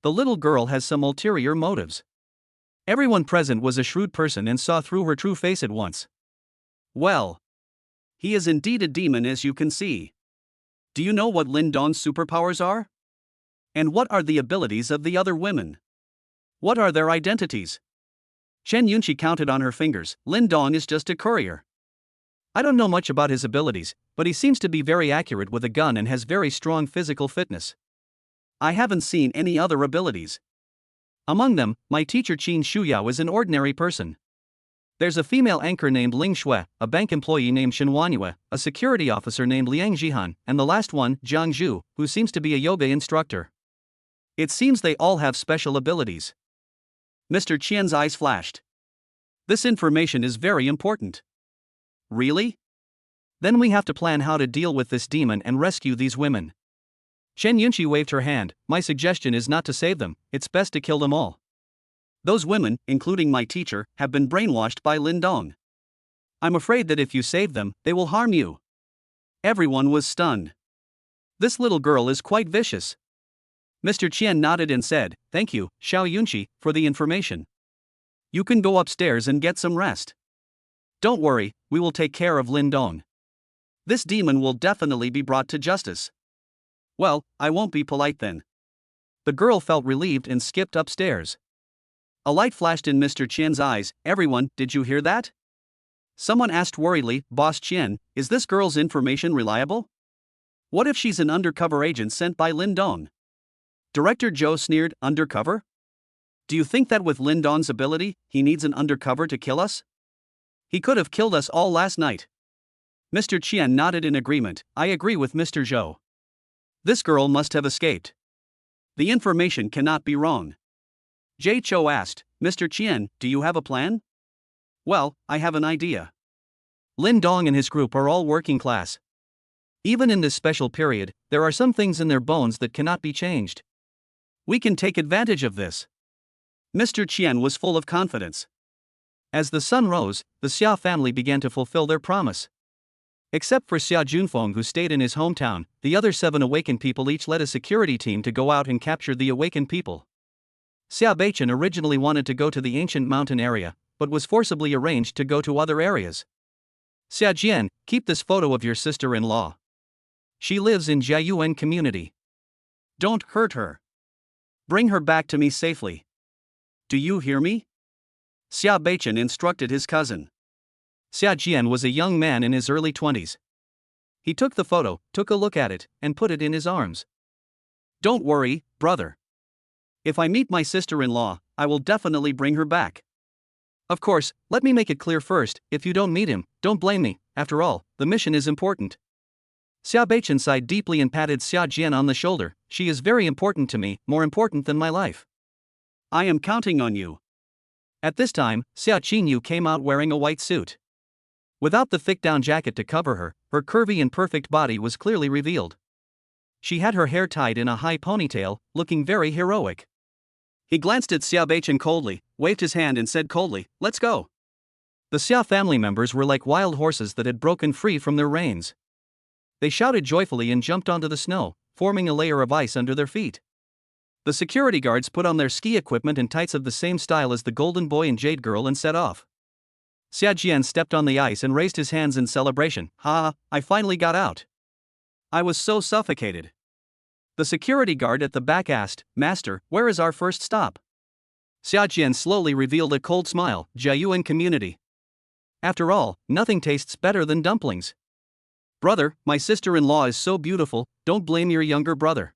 The little girl has some ulterior motives. Everyone present was a shrewd person and saw through her true face at once. Well, he is indeed a demon, as you can see. Do you know what Lin Dong's superpowers are? And what are the abilities of the other women? What are their identities? Chen Yunqi counted on her fingers. Lin Dong is just a courier. I don't know much about his abilities, but he seems to be very accurate with a gun and has very strong physical fitness. I haven't seen any other abilities. Among them, my teacher Qin Shuyao is an ordinary person. There's a female anchor named Ling Shui, a bank employee named Shen Wanyue, a security officer named Liang Jihan, and the last one, Jiang Zhu, who seems to be a yoga instructor. It seems they all have special abilities. Mr. Qian's eyes flashed. This information is very important. Really? Then we have to plan how to deal with this demon and rescue these women. Chen Yunqi waved her hand. My suggestion is not to save them, it's best to kill them all. Those women, including my teacher, have been brainwashed by Lin Dong. I'm afraid that if you save them, they will harm you. Everyone was stunned. This little girl is quite vicious. Mr. Qian nodded and said, Thank you, Xiao Yunqi, for the information. You can go upstairs and get some rest. Don't worry, we will take care of Lin Dong. This demon will definitely be brought to justice. Well, I won't be polite then. The girl felt relieved and skipped upstairs. A light flashed in Mr. Qian's eyes. Everyone, did you hear that? Someone asked worriedly, Boss Qian, is this girl's information reliable? What if she's an undercover agent sent by Lin Dong? Director Joe sneered, undercover? Do you think that with Lin Dong's ability, he needs an undercover to kill us? He could have killed us all last night. Mr. Qian nodded in agreement. I agree with Mr. Zhou. This girl must have escaped. The information cannot be wrong. Jay Cho asked, Mr. Qian, do you have a plan? Well, I have an idea. Lin Dong and his group are all working class. Even in this special period, there are some things in their bones that cannot be changed. We can take advantage of this. Mr. Qian was full of confidence. As the sun rose, the Xia family began to fulfill their promise. Except for Xia Junfeng, who stayed in his hometown, the other 7 awakened people each led a security team to go out and capture the awakened people. Xia Beichen originally wanted to go to the ancient mountain area, but was forcibly arranged to go to other areas. Xia Jian, keep this photo of your sister-in-law. She lives in Jiayuan community. Don't hurt her. Bring her back to me safely. Do you hear me? Xia Beichen instructed his cousin. Xia Jian was a young man in his early 20s. He took the photo, took a look at it, and put it in his arms. Don't worry, brother. If I meet my sister-in-law, I will definitely bring her back. Of course, let me make it clear first, if you don't meet him, don't blame me, after all, the mission is important. Xia Beichen sighed deeply and patted Xia Jian on the shoulder. She is very important to me, more important than my life. I am counting on you. At this time, Xia Qingyu came out wearing a white suit. Without the thick down jacket to cover her, her curvy and perfect body was clearly revealed. She had her hair tied in a high ponytail, looking very heroic. He glanced at Xia Beichen coldly, waved his hand and said coldly, "Let's go." The Xia family members were like wild horses that had broken free from their reins. They shouted joyfully and jumped onto the snow, forming a layer of ice under their feet. The security guards put on their ski equipment and tights of the same style as the Golden Boy and Jade Girl and set off. Xia Jian stepped on the ice and raised his hands in celebration. "Ha, I finally got out. I was so suffocated." The security guard at the back asked, "Master, where is our first stop?" Xia Jian slowly revealed a cold smile, "Jiayuan community. After all, nothing tastes better than dumplings." "Brother, my sister-in-law is so beautiful, don't blame your younger brother."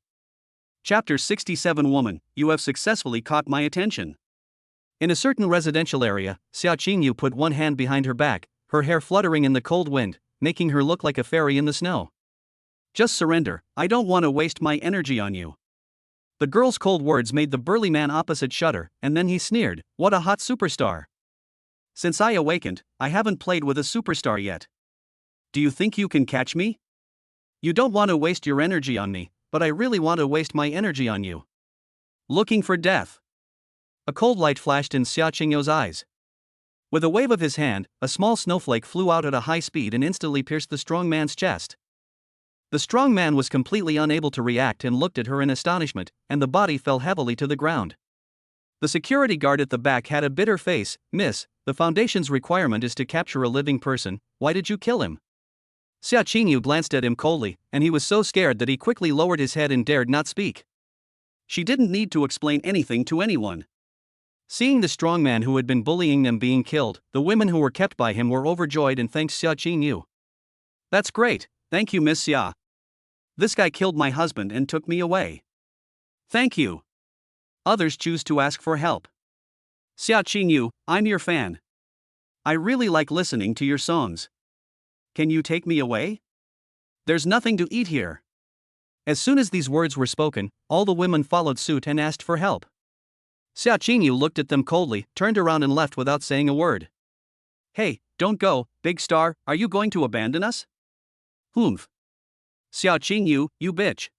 Chapter 67. Woman, you have successfully caught my attention. In a certain residential area, Xia Qingyu put one hand behind her back, her hair fluttering in the cold wind, making her look like a fairy in the snow. "Just surrender, I don't want to waste my energy on you." The girl's cold words made the burly man opposite shudder, and then he sneered, "What a hot superstar. Since I awakened, I haven't played with a superstar yet. Do you think you can catch me? You don't want to waste your energy on me, but I really want to waste my energy on you." Looking for death. A cold light flashed in Xia Qingyu's eyes. With a wave of his hand, a small snowflake flew out at a high speed and instantly pierced the strong man's chest. The strong man was completely unable to react and looked at her in astonishment, and the body fell heavily to the ground. The security guard at the back had a bitter face. "Miss, the Foundation's requirement is to capture a living person, why did you kill him?" Xia Qingyu glanced at him coldly, and he was so scared that he quickly lowered his head and dared not speak. She didn't need to explain anything to anyone. Seeing the strong man who had been bullying them being killed, the women who were kept by him were overjoyed and thanked Xia Qingyu. "That's great, thank you, Miss Xia. This guy killed my husband and took me away. Thank you." Others choose to ask for help. "Xia Qingyu, I'm your fan. I really like listening to your songs. Can you take me away? There's nothing to eat here." As soon as these words were spoken, all the women followed suit and asked for help. Xia Qingyu looked at them coldly, turned around and left without saying a word. "Hey, don't go, big star, are you going to abandon us?" "Humph. Xia Qingyu, you bitch.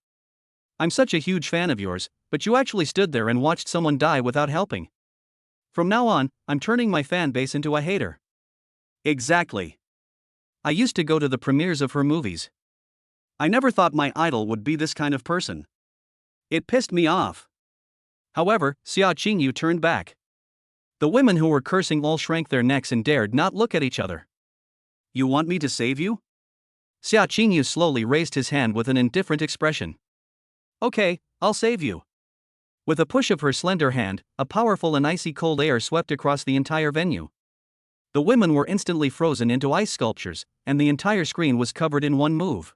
I'm such a huge fan of yours, but you actually stood there and watched someone die without helping. From now on, I'm turning my fan base into a hater." "Exactly. I used to go to the premieres of her movies. I never thought my idol would be this kind of person. It pissed me off." However, Xia Qingyu turned back. The women who were cursing all shrank their necks and dared not look at each other. "You want me to save you?" Xia Qingyu slowly raised his hand with an indifferent expression. "Okay, I'll save you." With a push of her slender hand, a powerful and icy cold air swept across the entire venue. The women were instantly frozen into ice sculptures, and the entire screen was covered in one move.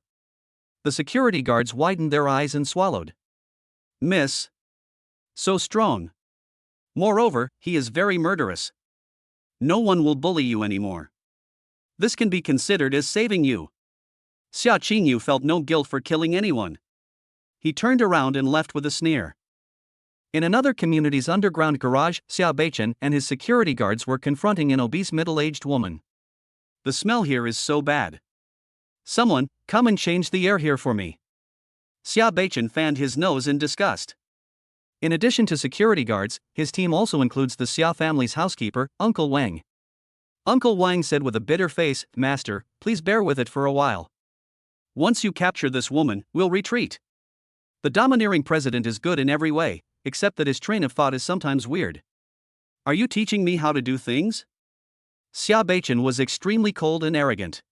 The security guards widened their eyes and swallowed. "Miss. So strong. Moreover, he is very murderous. No one will bully you anymore. This can be considered as saving you." Xia Qingyu felt no guilt for killing anyone. He turned around and left with a sneer. In another community's underground garage, Xia Beichen and his security guards were confronting an obese middle-aged woman. The smell here is so bad. Someone, come and change the air here for me. Xia Beichen fanned his nose in disgust. In addition to security guards, his team also includes the Xia family's housekeeper, Uncle Wang. Uncle Wang said with a bitter face, "Master, please bear with it for a while. Once you capture this woman, we'll retreat." The domineering president is good in every way, except that his train of thought is sometimes weird. Are you teaching me how to do things? Xia Beichen was extremely cold and arrogant.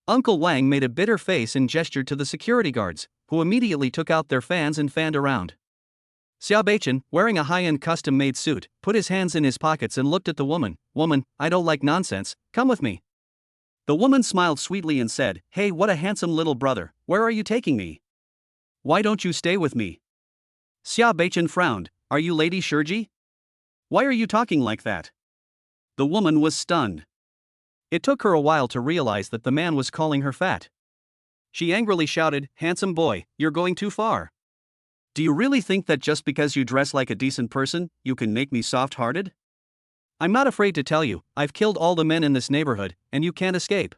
Uncle Wang made a bitter face and gestured to the security guards, who immediately took out their fans and fanned around. Xia Beichen, wearing a high-end custom-made suit, put his hands in his pockets and looked at the woman. "Woman, I don't like nonsense, come with me." The woman smiled sweetly and said, "Hey, what a handsome little brother, where are you taking me? Why don't you stay with me?" Xia Beichen frowned. "Are you Lady Shurji? Why are you talking like that?" The woman was stunned. It took her a while to realize that the man was calling her fat. She angrily shouted, "Handsome boy, you're going too far. Do you really think that just because you dress like a decent person, you can make me soft-hearted? I'm not afraid to tell you, I've killed all the men in this neighborhood, and you can't escape."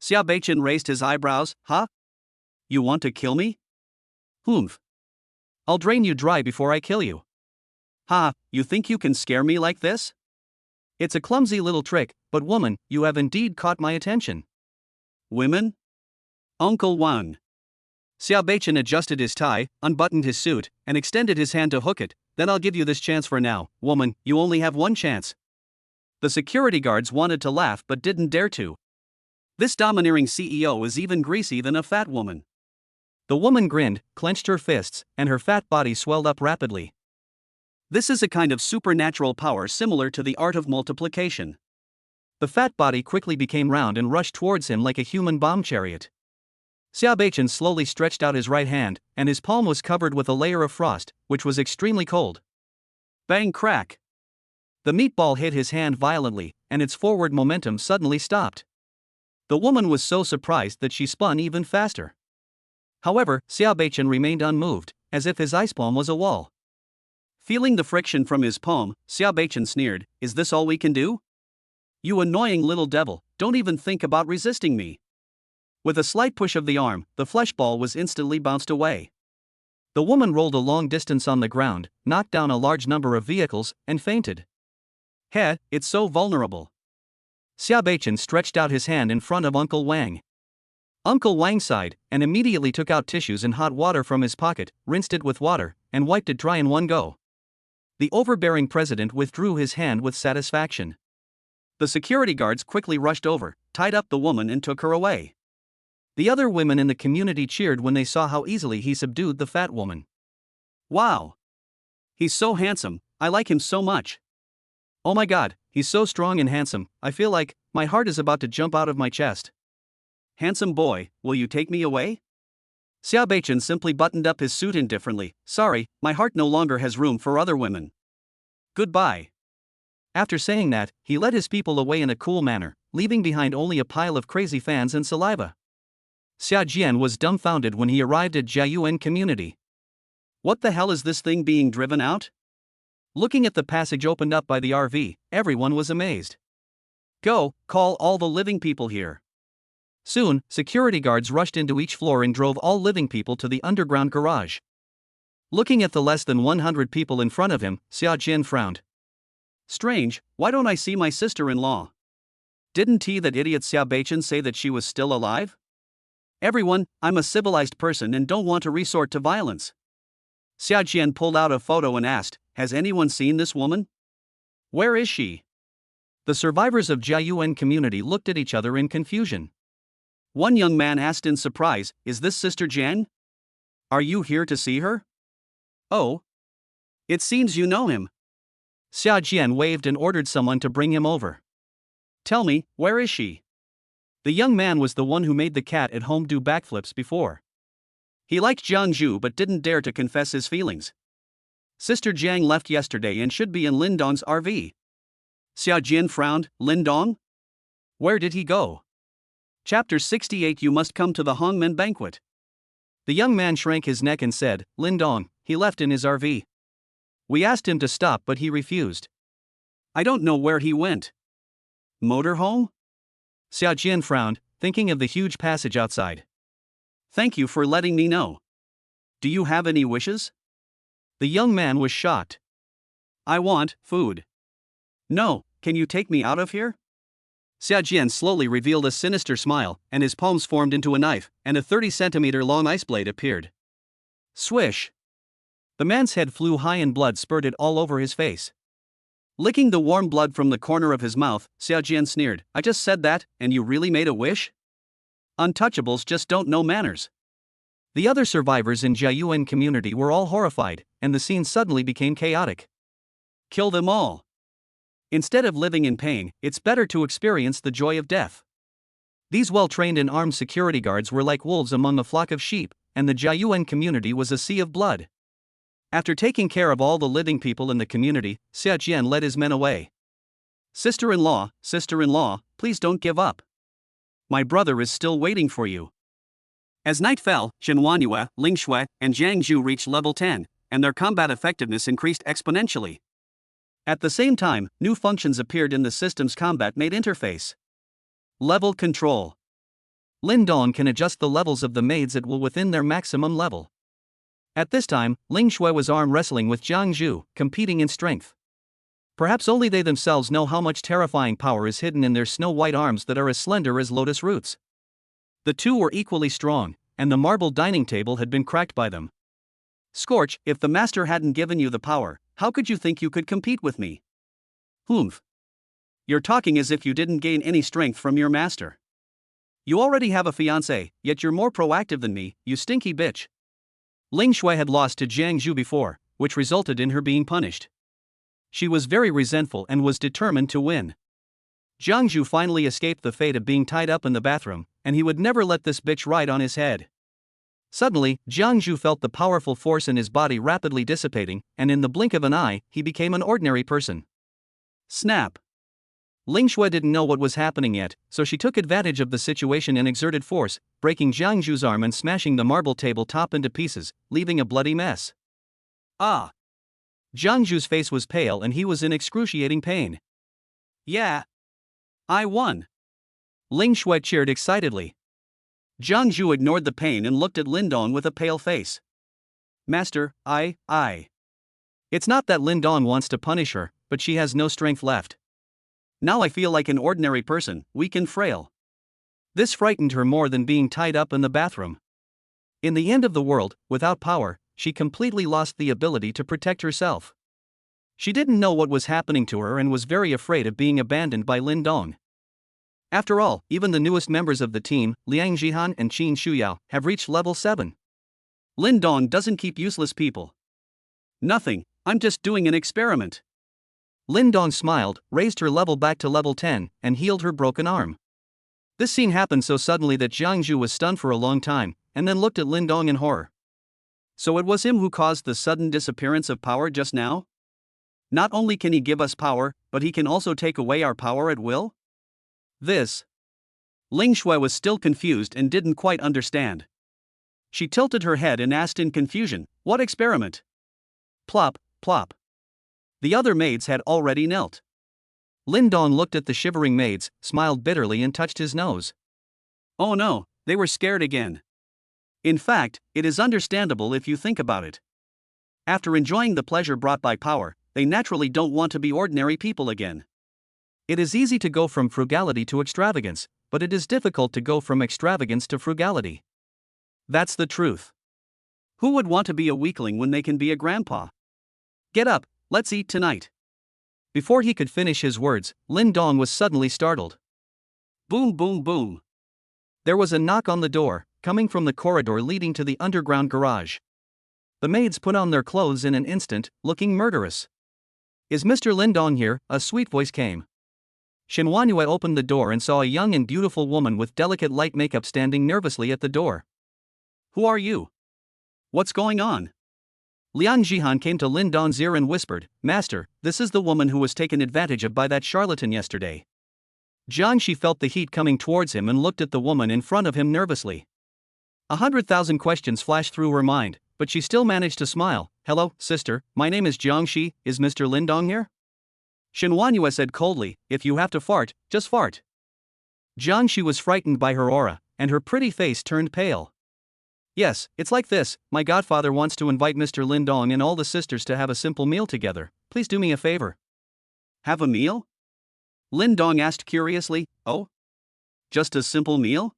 Xia Beichen raised his eyebrows. "Huh? You want to kill me? Humph. I'll drain you dry before I kill you." "Ha, you think you can scare me like this? It's a clumsy little trick, but woman, you have indeed caught my attention." "Women? Uncle Wang." Xia Beichen adjusted his tie, unbuttoned his suit, and extended his hand to hook it. "Then I'll give you this chance for now, woman, you only have one chance." The security guards wanted to laugh but didn't dare to. This domineering CEO is even greasy than a fat woman. The woman grinned, clenched her fists, and her fat body swelled up rapidly. This is a kind of supernatural power similar to the art of multiplication. The fat body quickly became round and rushed towards him like a human bomb chariot. Xia Beichen slowly stretched out his right hand, and his palm was covered with a layer of frost, which was extremely cold. Bang crack! The meatball hit his hand violently, and its forward momentum suddenly stopped. The woman was so surprised that she spun even faster. However, Xia Beichen remained unmoved, as if his ice palm was a wall. Feeling the friction from his palm, Xia Beichen sneered, "Is this all we can do? You annoying little devil, don't even think about resisting me." With a slight push of the arm, the flesh ball was instantly bounced away. The woman rolled a long distance on the ground, knocked down a large number of vehicles, and fainted. "Heh, it's so vulnerable." Xia Beichen stretched out his hand in front of Uncle Wang. Uncle Wang sighed, and immediately took out tissues and hot water from his pocket, rinsed it with water, and wiped it dry in one go. The overbearing president withdrew his hand with satisfaction. The security guards quickly rushed over, tied up the woman and took her away. The other women in the community cheered when they saw how easily he subdued the fat woman. "Wow! He's so handsome, I like him so much. Oh my god, he's so strong and handsome, I feel like my heart is about to jump out of my chest. Handsome boy, will you take me away?" Xia Beichen simply buttoned up his suit indifferently. "Sorry, my heart no longer has room for other women. Goodbye." After saying that, he led his people away in a cool manner, leaving behind only a pile of crazy fans and saliva. Xia Jian was dumbfounded when he arrived at Jiayuan community. What the hell is this thing being driven out? Looking at the passage opened up by the RV, everyone was amazed. "Go, call all the living people here." Soon, security guards rushed into each floor and drove all living people to the underground garage. Looking at the less than 100 people in front of him, Xia Jian frowned. "Strange, why don't I see my sister-in-law? Didn't that idiot Xia Beichen say that she was still alive? Everyone, I'm a civilized person and don't want to resort to violence." Xia Jian pulled out a photo and asked, "Has anyone seen this woman? Where is she?" The survivors of Jiayuan community looked at each other in confusion. One young man asked in surprise, "Is this Sister Jian? Are you here to see her?" "Oh. It seems you know him." Xia Jian waved and ordered someone to bring him over. "Tell me, where is she?" The young man was the one who made the cat at home do backflips before. He liked Jiang Zhu but didn't dare to confess his feelings. "Sister Jiang left yesterday and should be in Lindong's RV." Xia Jian frowned. "Lindong? Where did he go?" Chapter 68. You must come to the Hongmen banquet. The young man shrank his neck and said, "Lindong, he left in his RV. We asked him to stop but he refused. I don't know where he went." "Motorhome? Xiao Jian frowned, thinking of the huge passage outside. Thank you for letting me know. Do you have any wishes? The young man was shocked. I want food. No, can you take me out of here? Xiao Jian slowly revealed a sinister smile, and his palms formed into a knife, and a 30-centimeter-long ice blade appeared. Swish! The man's head flew high and blood spurted all over his face. Licking the warm blood from the corner of his mouth, Xiao Jian sneered, I just said that, and you really made a wish? Untouchables just don't know manners. The other survivors in Jiayuan community were all horrified, and the scene suddenly became chaotic. Kill them all. Instead of living in pain, it's better to experience the joy of death. These well-trained and armed security guards were like wolves among a flock of sheep, and the Jiayuan community was a sea of blood. After taking care of all the living people in the community, Xiao Jian led his men away. Sister-in-law, please don't give up. My brother is still waiting for you. As night fell, Shen Wanyue, Ling Shui, and Jiang Zhu reached level 10, and their combat effectiveness increased exponentially. At the same time, new functions appeared in the system's combat mate interface. Level control. Lin Dong can adjust the levels of the maids at will within their maximum level. At this time, Ling Shui was arm wrestling with Jiang Zhu, competing in strength. Perhaps only they themselves know how much terrifying power is hidden in their snow-white arms that are as slender as lotus roots. The two were equally strong, and the marble dining table had been cracked by them. Scorch, if the master hadn't given you the power, how could you think you could compete with me? Humph. You're talking as if you didn't gain any strength from your master. You already have a fiancé, yet you're more proactive than me, you stinky bitch. Ling Shui had lost to Jiang Zhu before, which resulted in her being punished. She was very resentful and was determined to win. Jiang Zhu finally escaped the fate of being tied up in the bathroom, and he would never let this bitch ride on his head. Suddenly, Jiang Zhu felt the powerful force in his body rapidly dissipating, and in the blink of an eye, he became an ordinary person. Snap! Ling Shui didn't know what was happening yet, so she took advantage of the situation and exerted force, breaking Jiang Zhu's arm and smashing the marble table top into pieces, leaving a bloody mess. Ah! Jiang Zhu's face was pale and he was in excruciating pain. Yeah! I won! Ling Shui cheered excitedly. Jiang Zhu ignored the pain and looked at Lin Dong with a pale face. Master, It's not that Lin Dong wants to punish her, but she has no strength left. Now I feel like an ordinary person, weak and frail. This frightened her more than being tied up in the bathroom. In the end of the world, without power, she completely lost the ability to protect herself. She didn't know what was happening to her and was very afraid of being abandoned by Lin Dong. After all, even the newest members of the team, Liang Jihan and Qin Shuyao, have reached level 7. Lin Dong doesn't keep useless people. Nothing, I'm just doing an experiment. Lin Dong smiled, raised her level back to level 10, and healed her broken arm. This scene happened so suddenly that Jiang Zhu was stunned for a long time, and then looked at Lin Dong in horror. So it was him who caused the sudden disappearance of power just now? Not only can he give us power, but he can also take away our power at will? Ling Shui was still confused and didn't quite understand. She tilted her head and asked in confusion, what experiment? Plop, plop. The other maids had already knelt. Lin Dong looked at the shivering maids, smiled bitterly and touched his nose. Oh no, they were scared again. In fact, it is understandable if you think about it. After enjoying the pleasure brought by power, they naturally don't want to be ordinary people again. It is easy to go from frugality to extravagance, but it is difficult to go from extravagance to frugality. That's the truth. Who would want to be a weakling when they can be a grandpa? Get up, let's eat tonight. Before he could finish his words, Lin Dong was suddenly startled. Boom, boom, boom. There was a knock on the door, coming from the corridor leading to the underground garage. The maids put on their clothes in an instant, looking murderous. Is Mr. Lin Dong here? A sweet voice came. Shen Wanyue opened the door and saw a young and beautiful woman with delicate light makeup standing nervously at the door. Who are you? What's going on? Liang Jihan came to Lin Dong's ear and whispered, Master, this is the woman who was taken advantage of by that charlatan yesterday. Jiang Shi felt the heat coming towards him and looked at the woman in front of him nervously. 100,000 questions flashed through her mind, but she still managed to smile. Hello, sister, my name is Jiang Shi, is Mr. Lin Dong here? Shen Wanyue said coldly, if you have to fart, just fart. Jiangxi was frightened by her aura, and her pretty face turned pale. Yes, it's like this. My godfather wants to invite Mr. Lindong and all the sisters to have a simple meal together. Please do me a favor. Have a meal? Lindong asked curiously. Oh? Just a simple meal?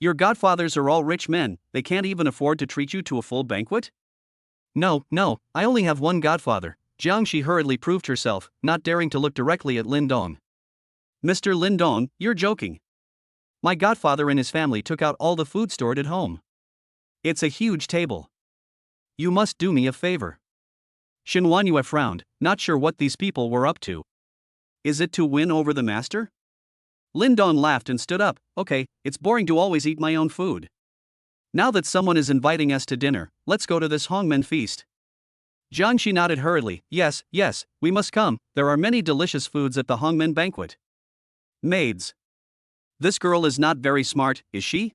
Your godfathers are all rich men, they can't even afford to treat you to a full banquet? No, I only have one godfather. Jiangxi hurriedly proved herself, not daring to look directly at Lindong. Mr. Lindong, you're joking. My godfather and his family took out all the food stored at home. It's a huge table. You must do me a favor. Shen Wanyue frowned, not sure what these people were up to. Is it to win over the master? Lindong laughed and stood up. Okay, it's boring to always eat my own food. Now that someone is inviting us to dinner, let's go to this Hongmen feast. Jiangxi nodded hurriedly. Yes, we must come. There are many delicious foods at the Hongmen banquet. Maids. This girl is not very smart, is she?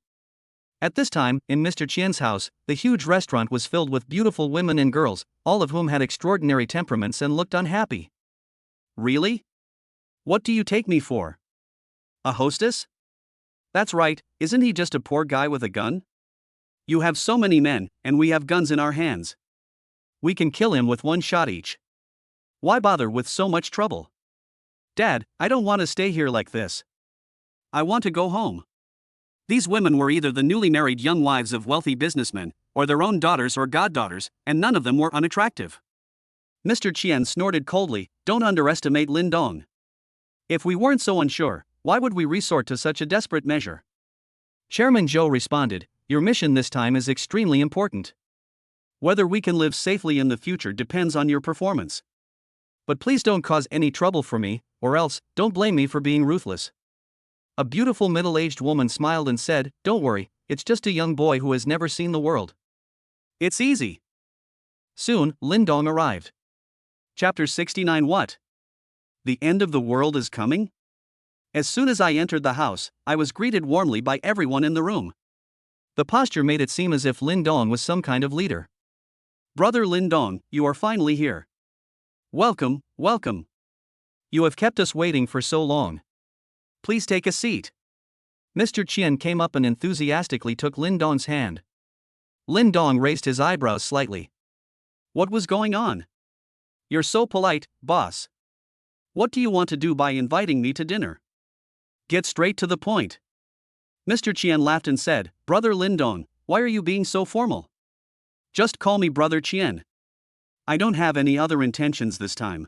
At this time, in Mr. Qian's house, the huge restaurant was filled with beautiful women and girls, all of whom had extraordinary temperaments and looked unhappy. Really? What do you take me for? A hostess? That's right, isn't he just a poor guy with a gun? You have so many men, and we have guns in our hands. We can kill him with one shot each. Why bother with so much trouble? Dad, I don't want to stay here like this. I want to go home. These women were either the newly married young wives of wealthy businessmen, or their own daughters or goddaughters, and none of them were unattractive. Mr. Qian snorted coldly. Don't underestimate Lindong. If we weren't so unsure, why would we resort to such a desperate measure? Chairman Zhou responded, your mission this time is extremely important. Whether we can live safely in the future depends on your performance. But please don't cause any trouble for me, or else, don't blame me for being ruthless. A beautiful middle-aged woman smiled and said, don't worry, it's just a young boy who has never seen the world. It's easy. Soon, Lindong arrived. Chapter 69. What? The end of the world is coming? As soon as I entered the house, I was greeted warmly by everyone in the room. The posture made it seem as if Lindong was some kind of leader. Brother Lindong, you are finally here. Welcome. You have kept us waiting for so long. Please take a seat. Mr. Qian came up and enthusiastically took Lindong's hand. Lindong raised his eyebrows slightly. What was going on? You're so polite, boss. What do you want to do by inviting me to dinner? Get straight to the point. Mr. Qian laughed and said, Brother Lindong, why are you being so formal? Just call me Brother Qian. I don't have any other intentions this time.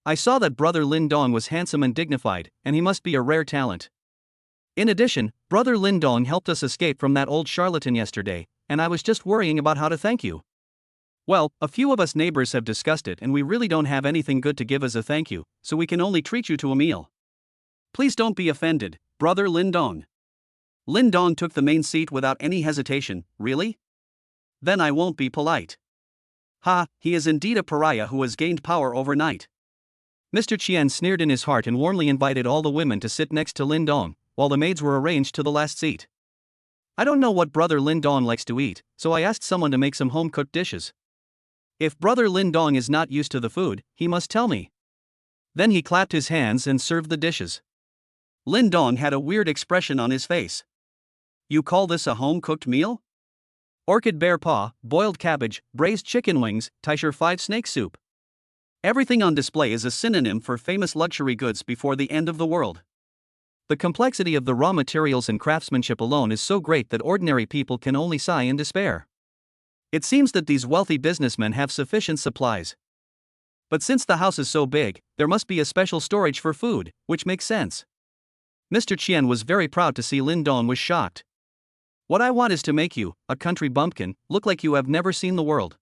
I saw that Brother Lindong was handsome and dignified, and he must be a rare talent. In addition, Brother Lindong helped us escape from that old charlatan yesterday, and I was just worrying about how to thank you. Well, a few of us neighbors have discussed it and we really don't have anything good to give as a thank you, so we can only treat you to a meal. Please don't be offended, Brother Lindong. Lindong took the main seat without any hesitation. Really? Then I won't be polite. Ha, he is indeed a pariah who has gained power overnight. Mr. Qian sneered in his heart and warmly invited all the women to sit next to Lindong, while the maids were arranged to the last seat. I don't know what Brother Lindong likes to eat, so I asked someone to make some home-cooked dishes. If Brother Lindong is not used to the food, he must tell me. Then he clapped his hands and served the dishes. Lindong had a weird expression on his face. You call this a home-cooked meal? Orchid bear paw, boiled cabbage, braised chicken wings, Taisher 5 snake soup. Everything on display is a synonym for famous luxury goods before the end of the world. The complexity of the raw materials and craftsmanship alone is so great that ordinary people can only sigh in despair. It seems that these wealthy businessmen have sufficient supplies. But since the house is so big, there must be a special storage for food, which makes sense. Mr. Qian was very proud to see Lindong was shocked. What I want is to make you, a country bumpkin, look like you have never seen the world.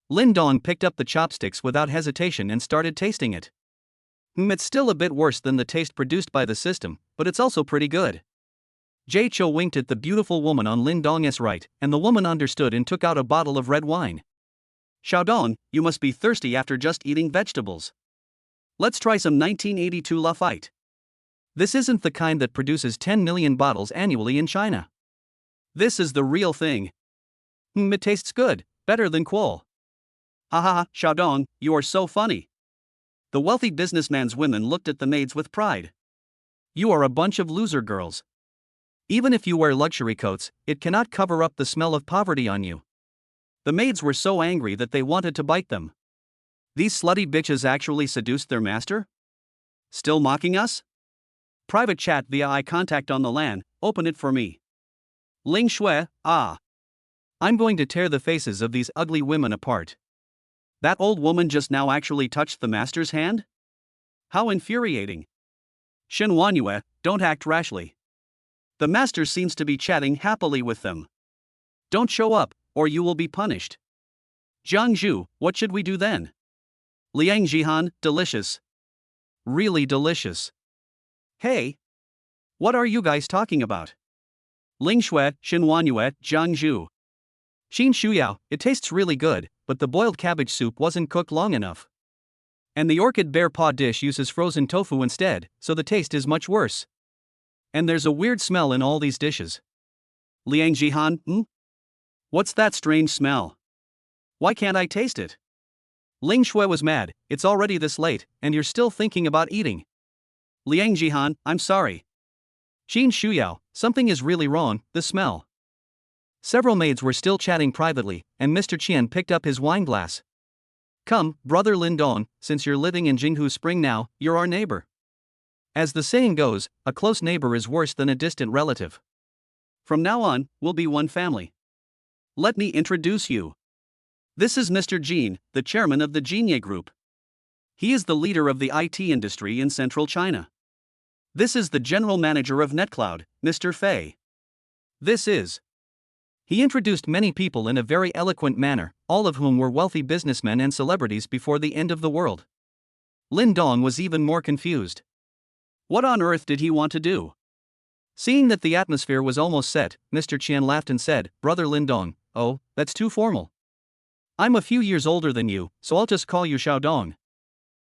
Lindong picked up the chopsticks without hesitation and started tasting it. It's still a bit worse than the taste produced by the system, but it's also pretty good. Jay Cho winked at the beautiful woman on Lindong's right, and the woman understood and took out a bottle of red wine. Xiaodong, you must be thirsty after just eating vegetables. Let's try some 1982 Lafite. This isn't the kind that produces 10 million bottles annually in China. This is the real thing. It tastes good, better than Kuo. Ha ha ha, Xiaodong, you are so funny. The wealthy businessman's women looked at the maids with pride. You are a bunch of loser girls. Even if you wear luxury coats, it cannot cover up the smell of poverty on you. The maids were so angry that they wanted to bite them. These slutty bitches actually seduced their master? Still mocking us? Private chat via eye contact on the LAN, open it for me. Ling Shui, ah. I'm going to tear the faces of these ugly women apart. That old woman just now actually touched the master's hand? How infuriating. Shen Wanyue, don't act rashly. The master seems to be chatting happily with them. Don't show up, or you will be punished. Jiang Zhu, what should we do then? Liang Jihan, delicious. Really delicious. Hey! What are you guys talking about? Ling Shui, Shen Wanyue, Jiang Zhu. Xin Shuyao, it tastes really good, but the boiled cabbage soup wasn't cooked long enough. And the orchid bear paw dish uses frozen tofu instead, so the taste is much worse. And there's a weird smell in all these dishes. Liang Jihan, What's that strange smell? Why can't I taste it? Ling Shui was mad, it's already this late, and you're still thinking about eating. Liang Jihan, I'm sorry. Xin Shuyao, something is really wrong, the smell. Several maids were still chatting privately, and Mr. Qian picked up his wine glass. Come, brother Lin Dong, since you're living in Jinghu Spring now, you're our neighbor. As the saying goes, a close neighbor is worse than a distant relative. From now on, we'll be one family. Let me introduce you. This is Mr. Jin, the chairman of the Jinye Group. He is the leader of the IT industry in central China. This is the general manager of NetCloud, Mr. Fei. This is. He introduced many people in a very eloquent manner, all of whom were wealthy businessmen and celebrities before the end of the world. Lin Dong was even more confused. What on earth did he want to do? Seeing that the atmosphere was almost set, Mr. Qian laughed and said, Brother Lin Dong, oh, that's too formal. I'm a few years older than you, so I'll just call you Xiaodong.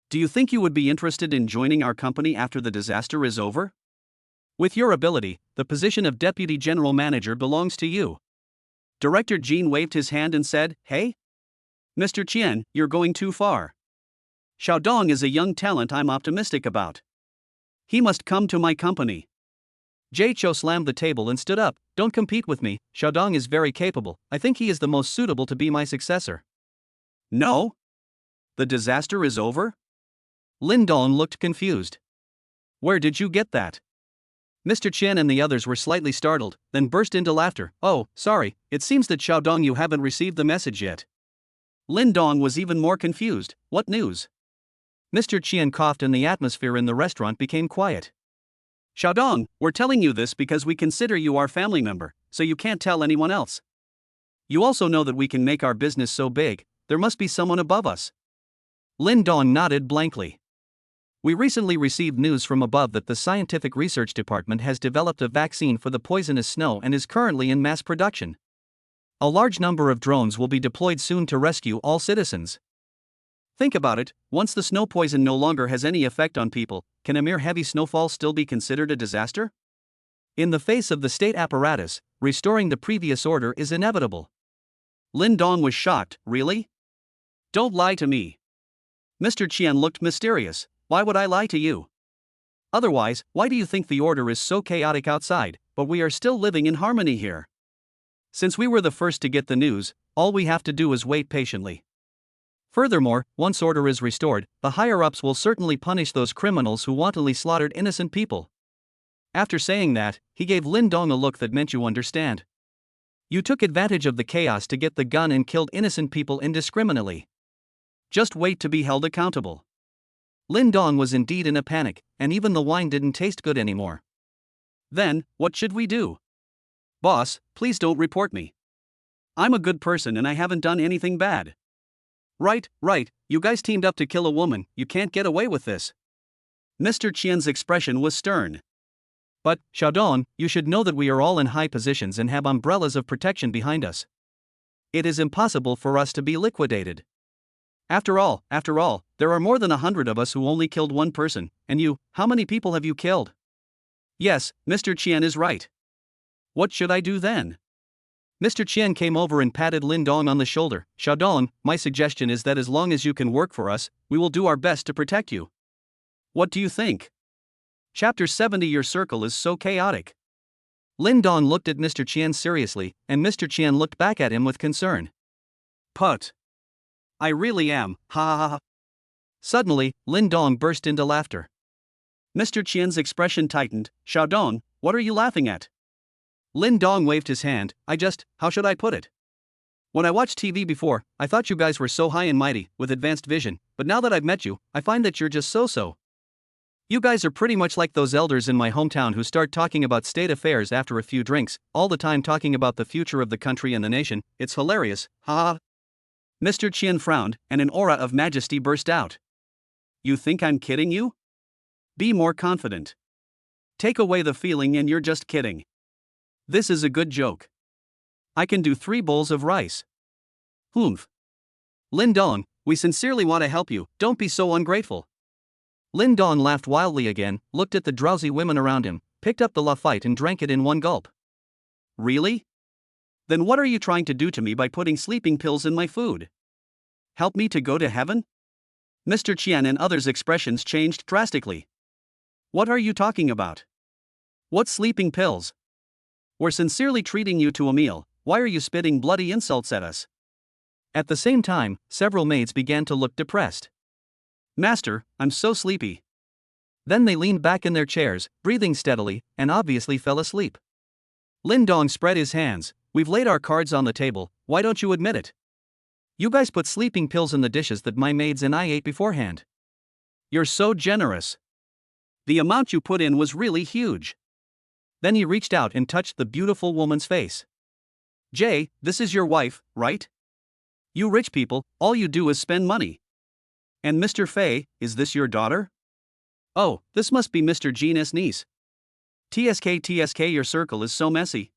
Do you think you would be interested in joining our company after the disaster is over? With your ability, the position of Deputy General Manager belongs to you. Director Jin waved his hand and said, Hey? Mr. Qian, you're going too far. Xiaodong is a young talent I'm optimistic about. He must come to my company. Jay Cho slammed the table and stood up. Don't compete with me, Xiaodong is very capable, I think he is the most suitable to be my successor. No? The disaster is over? Lin Dong looked confused. Where did you get that? Mr. Chen and the others were slightly startled, then burst into laughter. Oh, sorry, it seems that Xiaodong you haven't received the message yet. Lin Dong was even more confused. What news? Mr. Qian coughed and the atmosphere in the restaurant became quiet. Xiaodong, we're telling you this because we consider you our family member, so you can't tell anyone else. You also know that we can make our business so big, there must be someone above us. Lin Dong nodded blankly. We recently received news from above that the scientific research department has developed a vaccine for the poisonous snow and is currently in mass production. A large number of drones will be deployed soon to rescue all citizens. Think about it, once the snow poison no longer has any effect on people, can a mere heavy snowfall still be considered a disaster? In the face of the state apparatus, restoring the previous order is inevitable. Lin Dong was shocked. Really? Don't lie to me. Mr. Qian looked mysterious. Why would I lie to you? Otherwise, why do you think the order is so chaotic outside, but we are still living in harmony here? Since we were the first to get the news, all we have to do is wait patiently. Furthermore, once order is restored, the higher-ups will certainly punish those criminals who wantonly slaughtered innocent people. After saying that, he gave Lin Dong a look that meant you understand. You took advantage of the chaos to get the gun and killed innocent people indiscriminately. Just wait to be held accountable. Lin Dong was indeed in a panic, and even the wine didn't taste good anymore. Then, what should we do? Boss, please don't report me. I'm a good person and I haven't done anything bad. Right, you guys teamed up to kill a woman, you can't get away with this. Mr. Qian's expression was stern. But, Xiaodong, you should know that we are all in high positions and have umbrellas of protection behind us. It is impossible for us to be liquidated. After all, there are more than 100 of us who only killed one person, and you, how many people have you killed? Yes, Mr. Qian is right. What should I do then? Mr. Qian came over and patted Lin Dong on the shoulder. Xiaodong, my suggestion is that as long as you can work for us, we will do our best to protect you. What do you think? Chapter 70. Your circle is so chaotic. Lin Dong looked at Mr. Qian seriously, and Mr. Qian looked back at him with concern. Put. I really am, ha ha ha. Suddenly, Lin Dong burst into laughter. Mr. Qian's expression tightened. Xiaodong, what are you laughing at? Lin Dong waved his hand. How should I put it? When I watched TV before, I thought you guys were so high and mighty, with advanced vision, but now that I've met you, I find that you're just so-so. You guys are pretty much like those elders in my hometown who start talking about state affairs after a few drinks, all the time talking about the future of the country and the nation. It's hilarious, ha ha. Mr. Qian frowned, and an aura of majesty burst out. You think I'm kidding you? Be more confident. Take away the feeling and you're just kidding. This is a good joke. I can do 3 bowls of rice. Humph. Lin Dong, we sincerely want to help you, don't be so ungrateful. Lin Dong laughed wildly again, looked at the drowsy women around him, picked up the lafite and drank it in one gulp. Really? Then what are you trying to do to me by putting sleeping pills in my food? Help me to go to heaven? Mr. Qian and others' expressions changed drastically. What are you talking about? What sleeping pills? We're sincerely treating you to a meal, why are you spitting bloody insults at us? At the same time, several maids began to look depressed. Master, I'm so sleepy. Then they leaned back in their chairs, breathing steadily, and obviously fell asleep. Lin Dong spread his hands. We've laid our cards on the table, why don't you admit it? You guys put sleeping pills in the dishes that my maids and I ate beforehand. You're so generous. The amount you put in was really huge. Then he reached out and touched the beautiful woman's face. Jay, this is your wife, right? You rich people, all you do is spend money. And Mr. Fei, is this your daughter? Oh, this must be Mr. Jin's niece. TSK, your circle is so messy.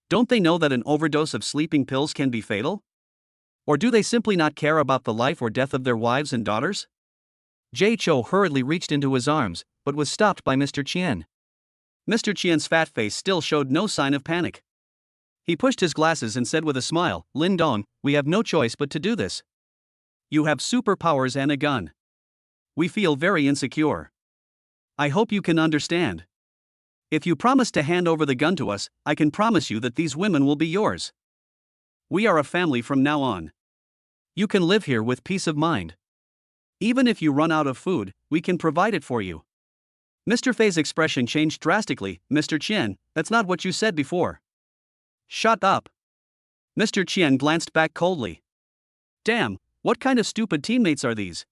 Don't they know that an overdose of sleeping pills can be fatal? Or do they simply not care about the life or death of their wives and daughters? Jay Cho hurriedly reached into his arms, but was stopped by Mr. Qian. Mr. Qian's fat face still showed no sign of panic. He pushed his glasses and said with a smile, Lin Dong, we have no choice but to do this. You have superpowers and a gun. We feel very insecure. I hope you can understand. If you promise to hand over the gun to us, I can promise you that these women will be yours. We are a family from now on. You can live here with peace of mind. Even if you run out of food, we can provide it for you. Mr. Fei's expression changed drastically. Mr. Qian, that's not what you said before. Shut up. Mr. Qian glanced back coldly. Damn, what kind of stupid teammates are these?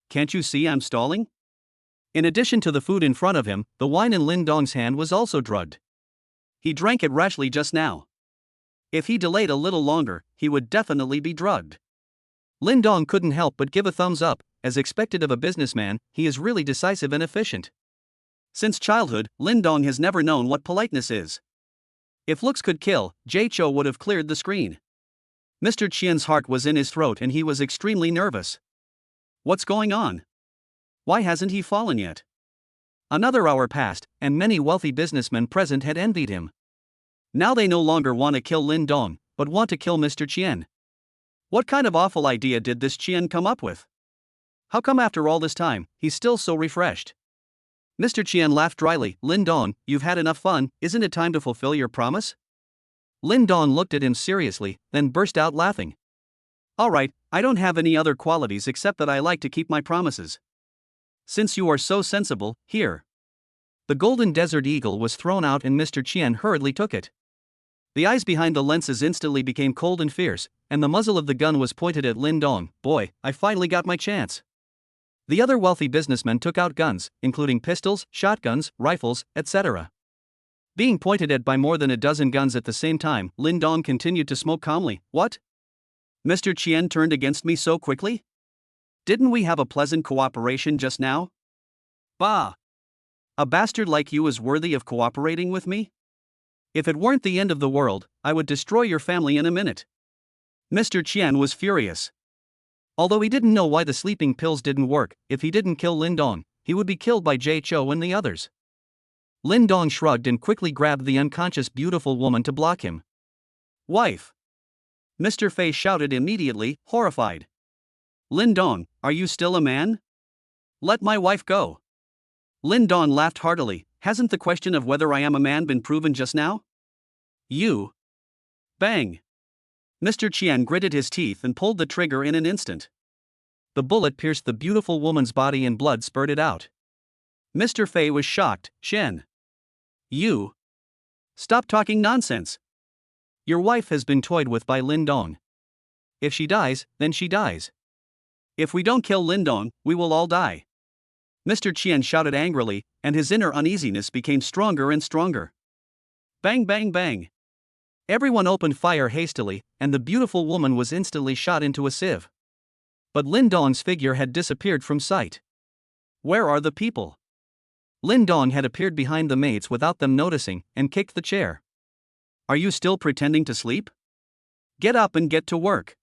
Can't you see I'm stalling? In addition to the food in front of him, the wine in Lin Dong's hand was also drugged. He drank it rashly just now. If he delayed a little longer, he would definitely be drugged. Lin Dong couldn't help but give a thumbs up. As expected of a businessman, he is really decisive and efficient. Since childhood, Lin Dong has never known what politeness is. If looks could kill, Jay Cho would have cleared the screen. Mr. Qian's heart was in his throat and he was extremely nervous. What's going on? Why hasn't he fallen yet? Another hour passed, and many wealthy businessmen present had envied him. Now they no longer want to kill Lin Dong, but want to kill Mr. Qian. What kind of awful idea did this Qian come up with? How come after all this time, he's still so refreshed? Mr. Qian laughed dryly. Lin Dong, you've had enough fun, isn't it time to fulfill your promise? Lin Dong looked at him seriously, then burst out laughing. Alright, I don't have any other qualities except that I like to keep my promises. Since you are so sensible, here. The golden desert eagle was thrown out and Mr. Qian hurriedly took it. The eyes behind the lenses instantly became cold and fierce, and the muzzle of the gun was pointed at Lin Dong. Boy, I finally got my chance. The other wealthy businessmen took out guns, including pistols, shotguns, rifles, etc. Being pointed at by more than a dozen guns at the same time, Lin Dong continued to smoke calmly. What? Mr. Qian turned against me so quickly? Didn't we have a pleasant cooperation just now? Bah! A bastard like you is worthy of cooperating with me? If it weren't the end of the world, I would destroy your family in a minute. Mr. Qian was furious. Although he didn't know why the sleeping pills didn't work, if he didn't kill Lin Dong, he would be killed by Jay Cho and the others. Lin Dong shrugged and quickly grabbed the unconscious beautiful woman to block him. Wife! Mr. Fei shouted immediately, horrified. Lin Dong, are you still a man? Let my wife go. Lin Dong laughed heartily. Hasn't the question of whether I am a man been proven just now? You. Bang. Mr. Qian gritted his teeth and pulled the trigger in an instant. The bullet pierced the beautiful woman's body and blood spurted out. Mr. Fei was shocked. Shen. You. Stop talking nonsense. Your wife has been toyed with by Lin Dong. If she dies, then she dies. If we don't kill Lin Dong, we will all die. Mr. Qian shouted angrily, and his inner uneasiness became stronger and stronger. Bang bang bang. Everyone opened fire hastily, and the beautiful woman was instantly shot into a sieve. But Lin Dong's figure had disappeared from sight. Where are the people? Lin Dong had appeared behind the maids without them noticing, and kicked the chair. Are you still pretending to sleep? Get up and get to work.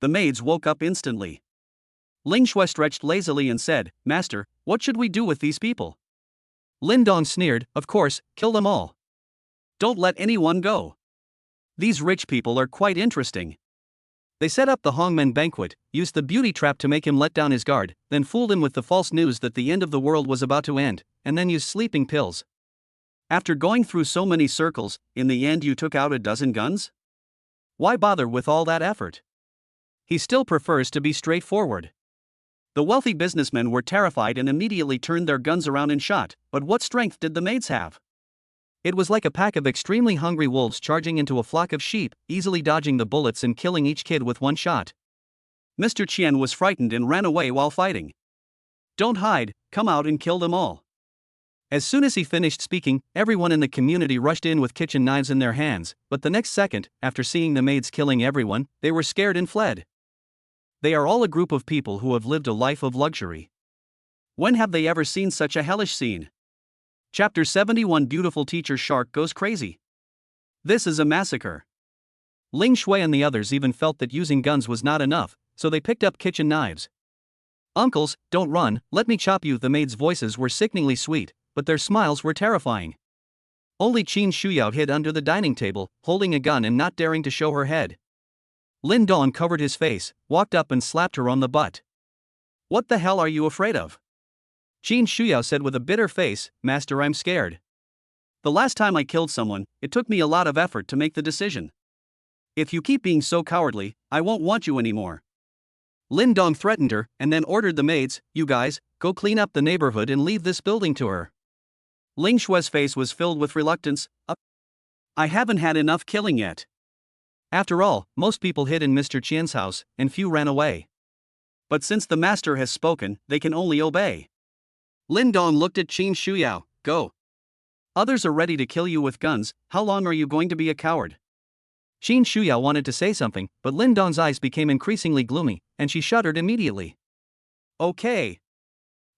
The maids woke up instantly. Ling Shui stretched lazily and said, Master, what should we do with these people? Lin Dong sneered, of course, kill them all. Don't let anyone go. These rich people are quite interesting. They set up the Hongmen banquet, used the beauty trap to make him let down his guard, then fooled him with the false news that the end of the world was about to end, and then used sleeping pills. After going through so many circles, in the end you took out a dozen guns? Why bother with all that effort? He still prefers to be straightforward. The wealthy businessmen were terrified and immediately turned their guns around and shot, but what strength did the maids have? It was like a pack of extremely hungry wolves charging into a flock of sheep, easily dodging the bullets and killing each kid with one shot. Mr. Qian was frightened and ran away while fighting. Don't hide, come out and kill them all. As soon as he finished speaking, everyone in the community rushed in with kitchen knives in their hands, but the next second, after seeing the maids killing everyone, they were scared and fled. They are all a group of people who have lived a life of luxury. When have they ever seen such a hellish scene? Chapter 71 Beautiful Teacher Shark Goes Crazy. This is a massacre. Ling Shui and the others even felt that using guns was not enough, so they picked up kitchen knives. Uncles, don't run, let me chop you. The maids' voices were sickeningly sweet, but their smiles were terrifying. Only Qin Shuyao hid under the dining table, holding a gun and not daring to show her head. Lin Dong covered his face, walked up and slapped her on the butt. What the hell are you afraid of? Qin Shuyao said with a bitter face, Master, I'm scared. The last time I killed someone, it took me a lot of effort to make the decision. If you keep being so cowardly, I won't want you anymore. Lin Dong threatened her, and then ordered the maids, you guys, go clean up the neighborhood and leave this building to her. Ling Shui's face was filled with reluctance. I haven't had enough killing yet. After all, most people hid in Mr. Qian's house, and few ran away. But since the master has spoken, they can only obey. Lin Dong looked at Qin Shuyao, go. Others are ready to kill you with guns, how long are you going to be a coward? Qin Shuyao wanted to say something, but Lin Dong's eyes became increasingly gloomy, and she shuddered immediately. Okay.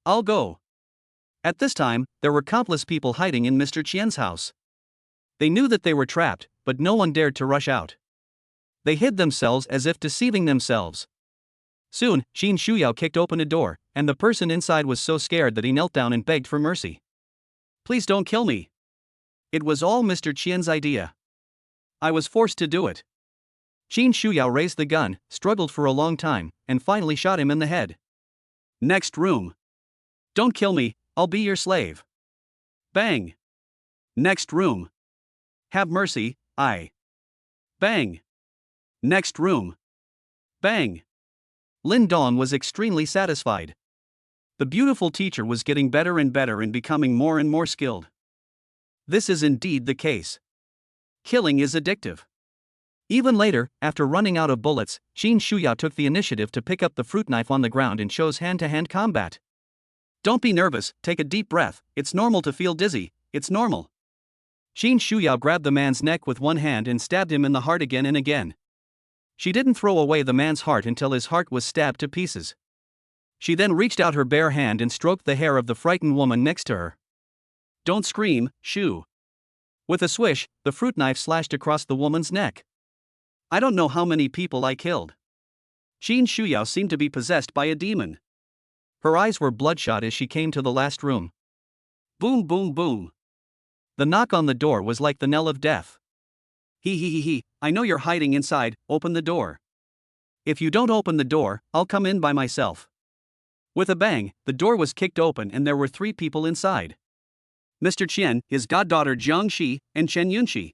I'll go. At this time, there were countless people hiding in Mr. Qian's house. They knew that they were trapped, but no one dared to rush out. They hid themselves as if deceiving themselves. Soon, Qin Shuyao kicked open a door, and the person inside was so scared that he knelt down and begged for mercy. Please don't kill me. It was all Mr. Qian's idea. I was forced to do it. Qin Shuyao raised the gun, struggled for a long time, and finally shot him in the head. Next room. Don't kill me, I'll be your slave. Bang. Next room. Have mercy, I. Bang. Next room. Bang. Lin Dong was extremely satisfied. The beautiful teacher was getting better and better and becoming more and more skilled. This is indeed the case. Killing is addictive. Even later, after running out of bullets, Qin Shuyao took the initiative to pick up the fruit knife on the ground and chose hand-to-hand combat. Don't be nervous, take a deep breath, it's normal to feel dizzy, it's normal. Qin Shuyao grabbed the man's neck with one hand and stabbed him in the heart again and again. She didn't throw away the man's heart until his heart was stabbed to pieces. She then reached out her bare hand and stroked the hair of the frightened woman next to her. Don't scream, Shu. With a swish, the fruit knife slashed across the woman's neck. I don't know how many people I killed. Qin Shuyao seemed to be possessed by a demon. Her eyes were bloodshot as she came to the last room. Boom boom boom. The knock on the door was like the knell of death. He, I know you're hiding inside, open the door. If you don't open the door, I'll come in by myself. With a bang, the door was kicked open and there were 3 people inside. Mr. Qian, his goddaughter Jiang Shi, and Chen Yunqi.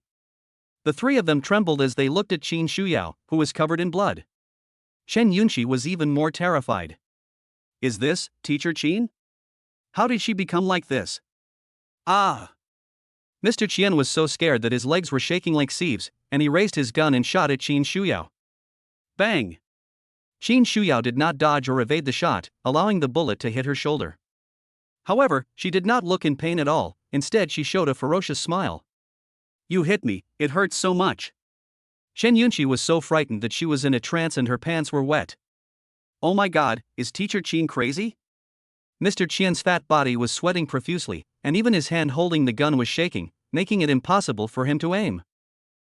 The 3 of them trembled as they looked at Qin Shuyao, who was covered in blood. Chen Yunqi was even more terrified. Is this Teacher Qin? How did she become like this? Ah! Mr. Qian was so scared that his legs were shaking like sieves, and he raised his gun and shot at Qin Shuyao. Bang! Qin Shuyao did not dodge or evade the shot, allowing the bullet to hit her shoulder. However, she did not look in pain at all, instead she showed a ferocious smile. You hit me, it hurts so much. Chen Yunqi was so frightened that she was in a trance and her pants were wet. Oh my god, is Teacher Qin crazy? Mr. Qian's fat body was sweating profusely, and even his hand holding the gun was shaking, making it impossible for him to aim.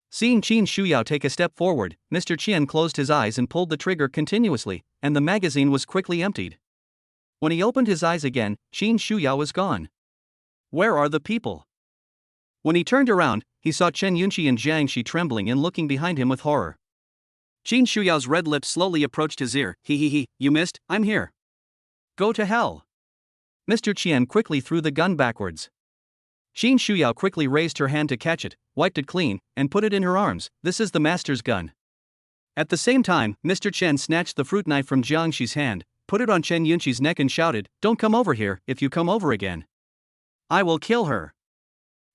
Seeing Qin Shuyao take a step forward, Mr. Qian closed his eyes and pulled the trigger continuously, and the magazine was quickly emptied. When he opened his eyes again, Qin Shuyao was gone. Where are the people? When he turned around, he saw Chen Yunqi and Jiang Shi trembling and looking behind him with horror. Qin Shuyao's red lips slowly approached his ear. He, you missed, I'm here. Go to hell. Mr. Qian quickly threw the gun backwards. Qin Shuyao quickly raised her hand to catch it, wiped it clean, and put it in her arms. This is the master's gun. At the same time, Mr. Chen snatched the fruit knife from Jiang Shi's hand, put it on Chen Yunqi's neck and shouted, Don't come over here, if you come over again, I will kill her.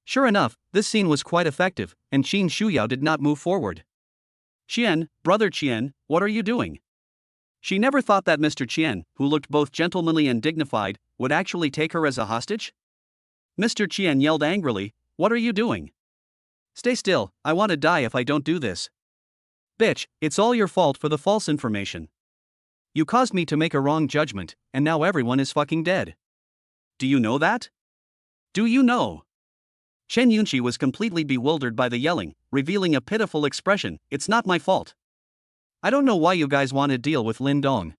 Sure enough, this scene was quite effective, and Qin Shuyao did not move forward. Qian, brother Qian, what are you doing? She never thought that Mr. Qian, who looked both gentlemanly and dignified, would actually take her as a hostage? Mr. Qian yelled angrily, What are you doing? Stay still, I want to die if I don't do this. Bitch, it's all your fault for the false information. You caused me to make a wrong judgment, and now everyone is fucking dead. Do you know that? Do you know? Chen Yunqi was completely bewildered by the yelling, revealing a pitiful expression. It's not my fault. I don't know why you guys want to deal with Lin Dong.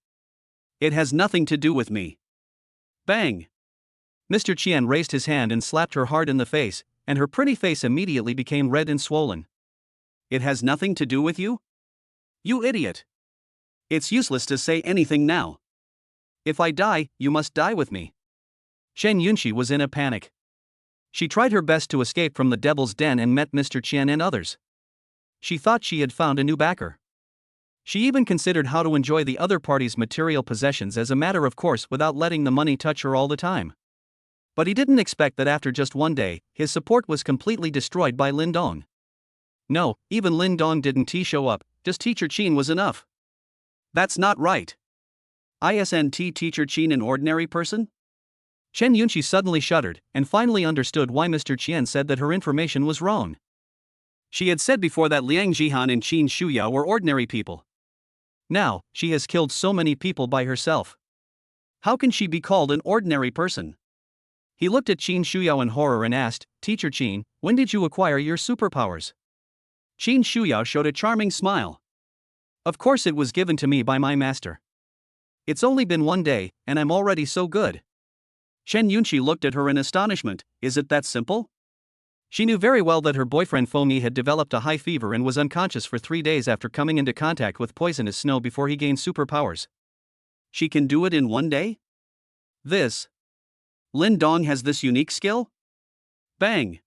It has nothing to do with me. Bang! Mr. Qian raised his hand and slapped her hard in the face, and her pretty face immediately became red and swollen. It has nothing to do with you? You idiot! It's useless to say anything now. If I die, you must die with me. Chen Yunqi was in a panic. She tried her best to escape from the devil's den and met Mr. Qian and others. She thought she had found a new backer. She even considered how to enjoy the other party's material possessions as a matter of course without letting the money touch her all the time. But he didn't expect that after just one day, his support was completely destroyed by Lin Dong. No, even Lin Dong didn't show up, just Teacher Qin was enough. That's not right. Isn't Teacher Qin an ordinary person? Chen Yunqi suddenly shuddered, and finally understood why Mr. Qian said that her information was wrong. She had said before that Liang Jihan and Qin Shuyao were ordinary people. Now, she has killed so many people by herself. How can she be called an ordinary person? He looked at Qin Shuyao in horror and asked, Teacher Qin, when did you acquire your superpowers? Qin Shuyao showed a charming smile. Of course it was given to me by my master. It's only been one day, and I'm already so good. Chen Yunqi looked at her in astonishment. Is it that simple? She knew very well that her boyfriend Fengyi had developed a high fever and was unconscious for 3 days after coming into contact with poisonous snow before he gained superpowers. She can do it in one day? Lin Dong has this unique skill? Bang!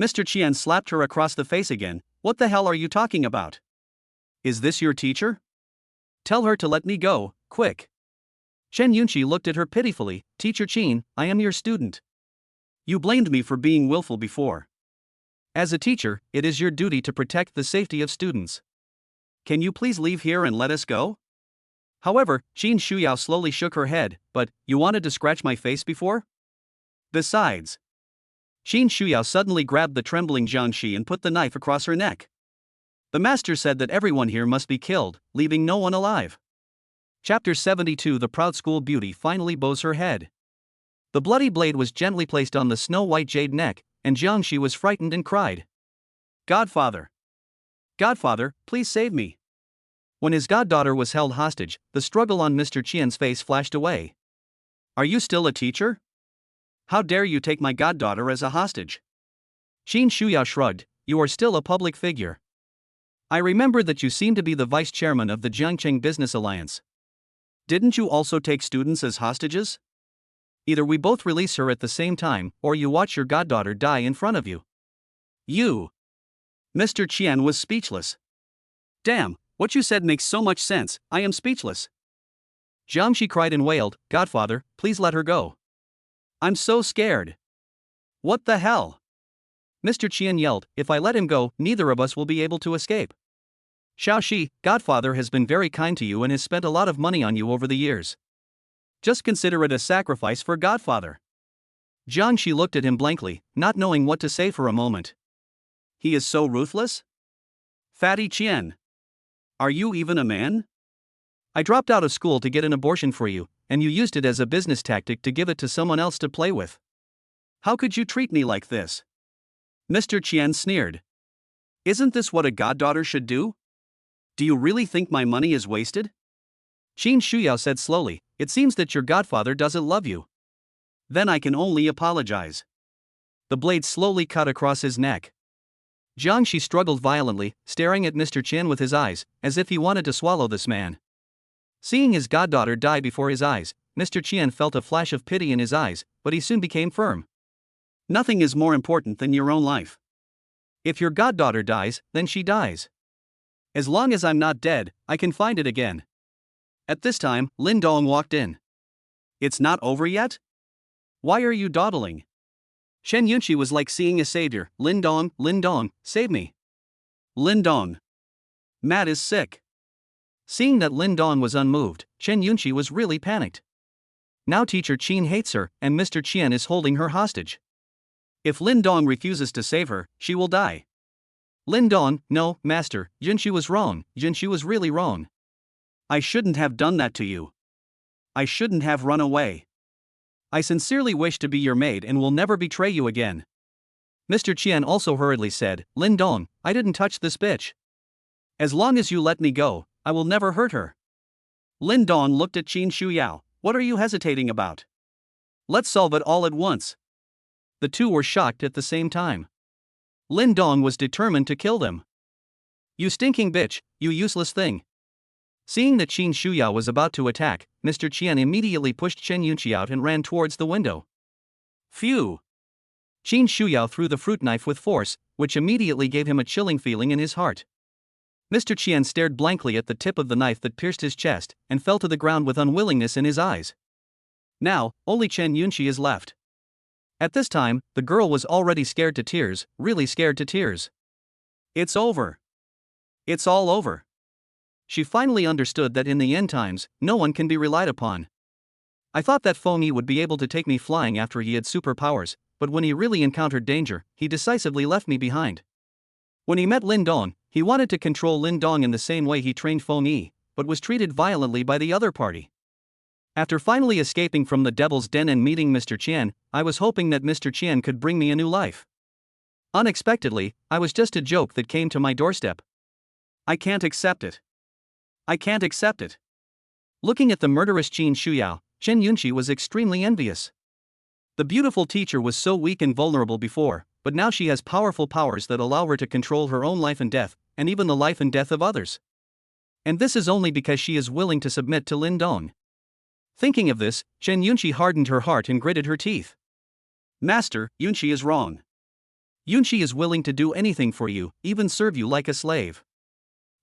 Mr. Qian slapped her across the face again. What the hell are you talking about? Is this your teacher? Tell her to let me go, quick. Chen Yunqi looked at her pitifully. Teacher Qin, I am your student. You blamed me for being willful before. As a teacher, it is your duty to protect the safety of students. Can you please leave here and let us go? However, Qin Shuyao slowly shook her head. But, you wanted to scratch my face before? Besides. Qin Shuyao suddenly grabbed the trembling Jiang Shi and put the knife across her neck. The master said that everyone here must be killed, leaving no one alive. Chapter 72. The proud school beauty finally bows her head. The bloody blade was gently placed on the snow-white jade neck, and Jiang Shi was frightened and cried. Godfather! Godfather, please save me! When his goddaughter was held hostage, the struggle on Mr. Qian's face flashed away. Are you still a teacher? How dare you take my goddaughter as a hostage? Qin Shuyao shrugged. You are still a public figure. I remember that you seem to be the vice chairman of the Jiangcheng Business Alliance. Didn't you also take students as hostages? Either we both release her at the same time, or you watch your goddaughter die in front of you. You. Mr. Qian was speechless. Damn, what you said makes so much sense, I am speechless. Jiangxi cried and wailed, Godfather, please let her go. I'm so scared. What the hell? Mr. Qian yelled, if I let him go, neither of us will be able to escape. Xiaoxi, Godfather has been very kind to you and has spent a lot of money on you over the years. Just consider it a sacrifice for Godfather. Jiangxi looked at him blankly, not knowing what to say for a moment. He is so ruthless? Fatty Qian. Are you even a man? I dropped out of school to get an abortion for you, and you used it as a business tactic to give it to someone else to play with. How could you treat me like this? Mr. Qian sneered. Isn't this what a goddaughter should do? Do you really think my money is wasted? Qin Shuyao said slowly, it seems that your godfather doesn't love you. Then I can only apologize. The blade slowly cut across his neck. Jiangxi struggled violently, staring at Mr. Qian with his eyes, as if he wanted to swallow this man. Seeing his goddaughter die before his eyes, Mr. Qian felt a flash of pity in his eyes, but he soon became firm. Nothing is more important than your own life. If your goddaughter dies, then she dies. As long as I'm not dead, I can find it again. At this time, Lin Dong walked in. It's not over yet? Why are you dawdling? Shen Yunqi was like seeing a savior. Lin Dong, save me. Lin Dong. Matt is sick. Seeing that Lin Dong was unmoved, Shen Yunqi was really panicked. Now teacher Qin hates her, and Mr. Qian is holding her hostage. If Lin Dong refuses to save her, she will die. Lin Dong, no, master, Yunqi was wrong, Yunqi was really wrong. I shouldn't have done that to you. I shouldn't have run away. I sincerely wish to be your maid and will never betray you again. Mr. Qian also hurriedly said, Lin Dong, I didn't touch this bitch. As long as you let me go, I will never hurt her. Lin Dong looked at Qin Shuyao, what are you hesitating about? Let's solve it all at once. The two were shocked at the same time. Lin Dong was determined to kill them. You stinking bitch, you useless thing. Seeing that Qin Shuyao was about to attack, Mr. Qian immediately pushed Shen Yunqi out and ran towards the window. Phew! Qin Shuyao threw the fruit knife with force, which immediately gave him a chilling feeling in his heart. Mr. Qian stared blankly at the tip of the knife that pierced his chest, and fell to the ground with unwillingness in his eyes. Now, only Chen Yunqi is left. At this time, the girl was already scared to tears, really scared to tears. It's over. It's all over. She finally understood that in the end times, no one can be relied upon. I thought that Feng Yi would be able to take me flying after he had superpowers, but when he really encountered danger, he decisively left me behind. When he met Lin Dong, he wanted to control Lin Dong in the same way he trained Feng Yi, but was treated violently by the other party. After finally escaping from the Devil's Den and meeting Mr. Qian, I was hoping that Mr. Qian could bring me a new life. Unexpectedly, I was just a joke that came to my doorstep. I can't accept it. I can't accept it. Looking at the murderous Qin Shuyao, Shen Yunqi was extremely envious. The beautiful teacher was so weak and vulnerable before, but now she has powerful powers that allow her to control her own life and death, and even the life and death of others. And this is only because she is willing to submit to Lin Dong. Thinking of this, Shen Yunqi hardened her heart and gritted her teeth. Master, Yunqi is wrong. Yunqi is willing to do anything for you, even serve you like a slave.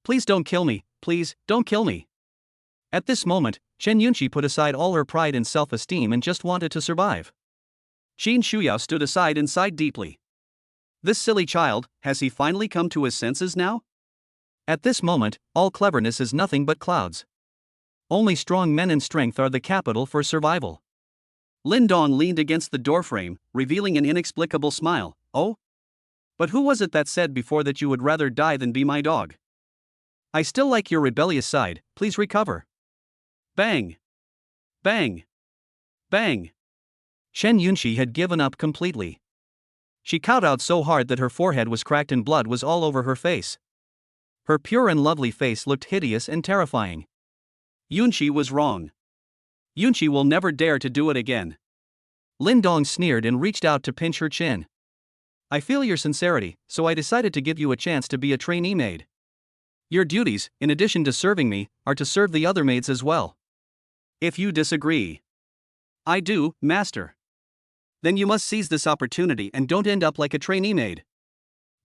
Please don't kill me, please, don't kill me. At this moment, Shen Yunqi put aside all her pride and self-esteem and just wanted to survive. Qin Shuyao stood aside and sighed deeply. This silly child, has he finally come to his senses now? At this moment, all cleverness is nothing but clouds. Only strong men and strength are the capital for survival. Lin Dong leaned against the doorframe, revealing an inexplicable smile. Oh? But who was it that said before that you would rather die than be my dog? I still like your rebellious side, please recover. Bang! Bang! Bang! Shen Yunqi had given up completely. She kowtowed so hard that her forehead was cracked and blood was all over her face. Her pure and lovely face looked hideous and terrifying. Yunqi was wrong. Yunqi will never dare to do it again. Lin Dong sneered and reached out to pinch her chin. I feel your sincerity, so I decided to give you a chance to be a trainee maid. Your duties, in addition to serving me, are to serve the other maids as well. If you disagree. I do, master. Then you must seize this opportunity and don't end up like a trainee maid.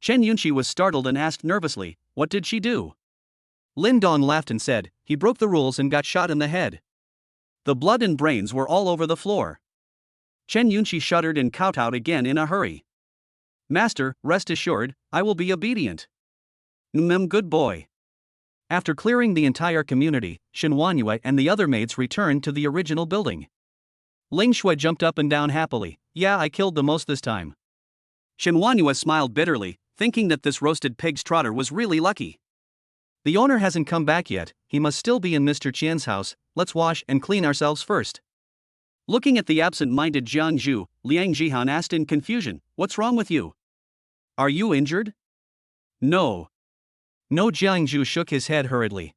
Chen Yunqi was startled and asked nervously, what did she do? Lin Dong laughed and said, he broke the rules and got shot in the head. The blood and brains were all over the floor. Chen Yunqi shuddered and kowtowed again in a hurry. Master, rest assured, I will be obedient. Good boy. After clearing the entire community, Shen Wanyue and the other maids returned to the original building. Ling Shui jumped up and down happily. Yeah, I killed the most this time. Shen Wanyue smiled bitterly, thinking that this roasted pig's trotter was really lucky. The owner hasn't come back yet, he must still be in Mr. Qian's house, let's wash and clean ourselves first. Looking at the absent-minded Jiang Zhu, Liang Jihan asked in confusion, what's wrong with you? Are you injured? No. No, Jiang Zhu shook his head hurriedly.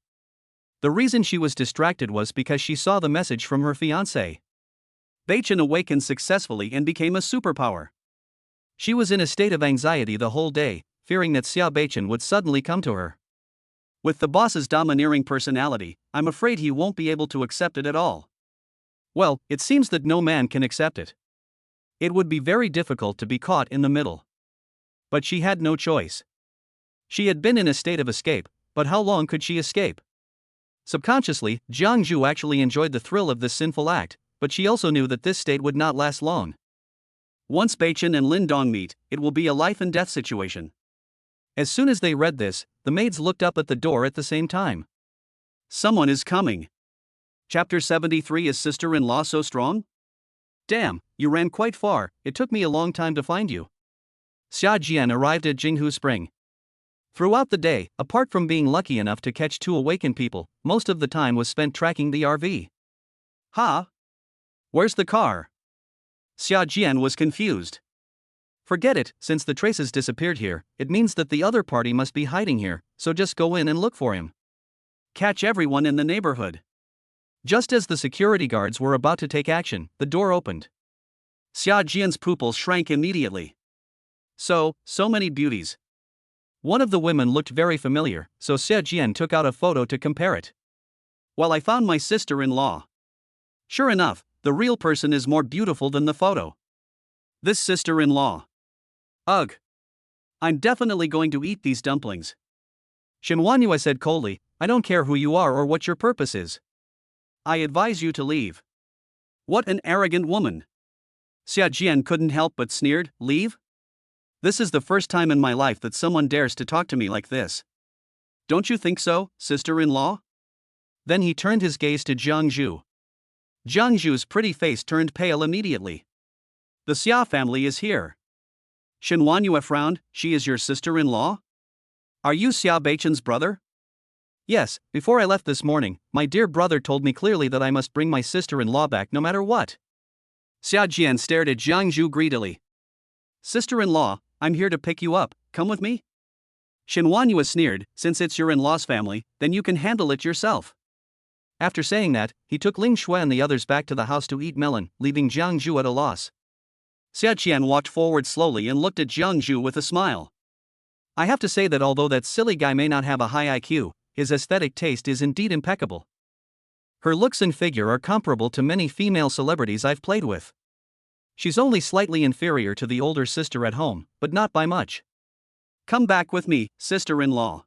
The reason she was distracted was because she saw the message from her fiancé. Beichen awakened successfully and became a superpower. She was in a state of anxiety the whole day, fearing that Xia Beichen would suddenly come to her. With the boss's domineering personality, I'm afraid he won't be able to accept it at all. Well, it seems that no man can accept it. It would be very difficult to be caught in the middle. But she had no choice. She had been in a state of escape, but how long could she escape? Subconsciously, Jiang Zhu actually enjoyed the thrill of this sinful act, but she also knew that this state would not last long. Once Beichen and Lin Dong meet, it will be a life-and-death situation. As soon as they read this, the maids looked up at the door at the same time. Someone is coming. Chapter 73. Is sister-in-law so strong? Damn, you ran quite far, it took me a long time to find you. Xia Jian arrived at Jinghu Spring. Throughout the day, apart from being lucky enough to catch two awakened people, most of the time was spent tracking the RV. Ha? Where's the car? Xia Jian was confused. Forget it, since the traces disappeared here, it means that the other party must be hiding here, so just go in and look for him. Catch everyone in the neighborhood. Just as the security guards were about to take action, the door opened. Xia Jian's pupils shrank immediately. So many beauties. One of the women looked very familiar, so Xia Jian took out a photo to compare it. Well, I found my sister-in-law. Sure enough, the real person is more beautiful than the photo. This sister-in-law. Ugh. I'm definitely going to eat these dumplings. Shen Wanyue said coldly, I don't care who you are or what your purpose is. I advise you to leave. What an arrogant woman. Xia Jian couldn't help but sneered, leave? This is the first time in my life that someone dares to talk to me like this. Don't you think so, sister-in-law? Then he turned his gaze to Jiang Zhu. Jiang Zhu's pretty face turned pale immediately. The Xia family is here. Shen Wanyue frowned, she is your sister-in-law? Are you Xia Beichen's brother? Yes, before I left this morning, my dear brother told me clearly that I must bring my sister-in-law back no matter what. Xia Jian stared at Jiang Zhu greedily. Sister-in-law, I'm here to pick you up, come with me? Shen Wanyue sneered, since it's your in-law's family, then you can handle it yourself. After saying that, he took Ling Shui and the others back to the house to eat melon, leaving Jiang Zhu at a loss. Xia Jian walked forward slowly and looked at Jiang Zhu with a smile. I have to say that although that silly guy may not have a high IQ, his aesthetic taste is indeed impeccable. Her looks and figure are comparable to many female celebrities I've played with. She's only slightly inferior to the older sister at home, but not by much. Come back with me, sister-in-law.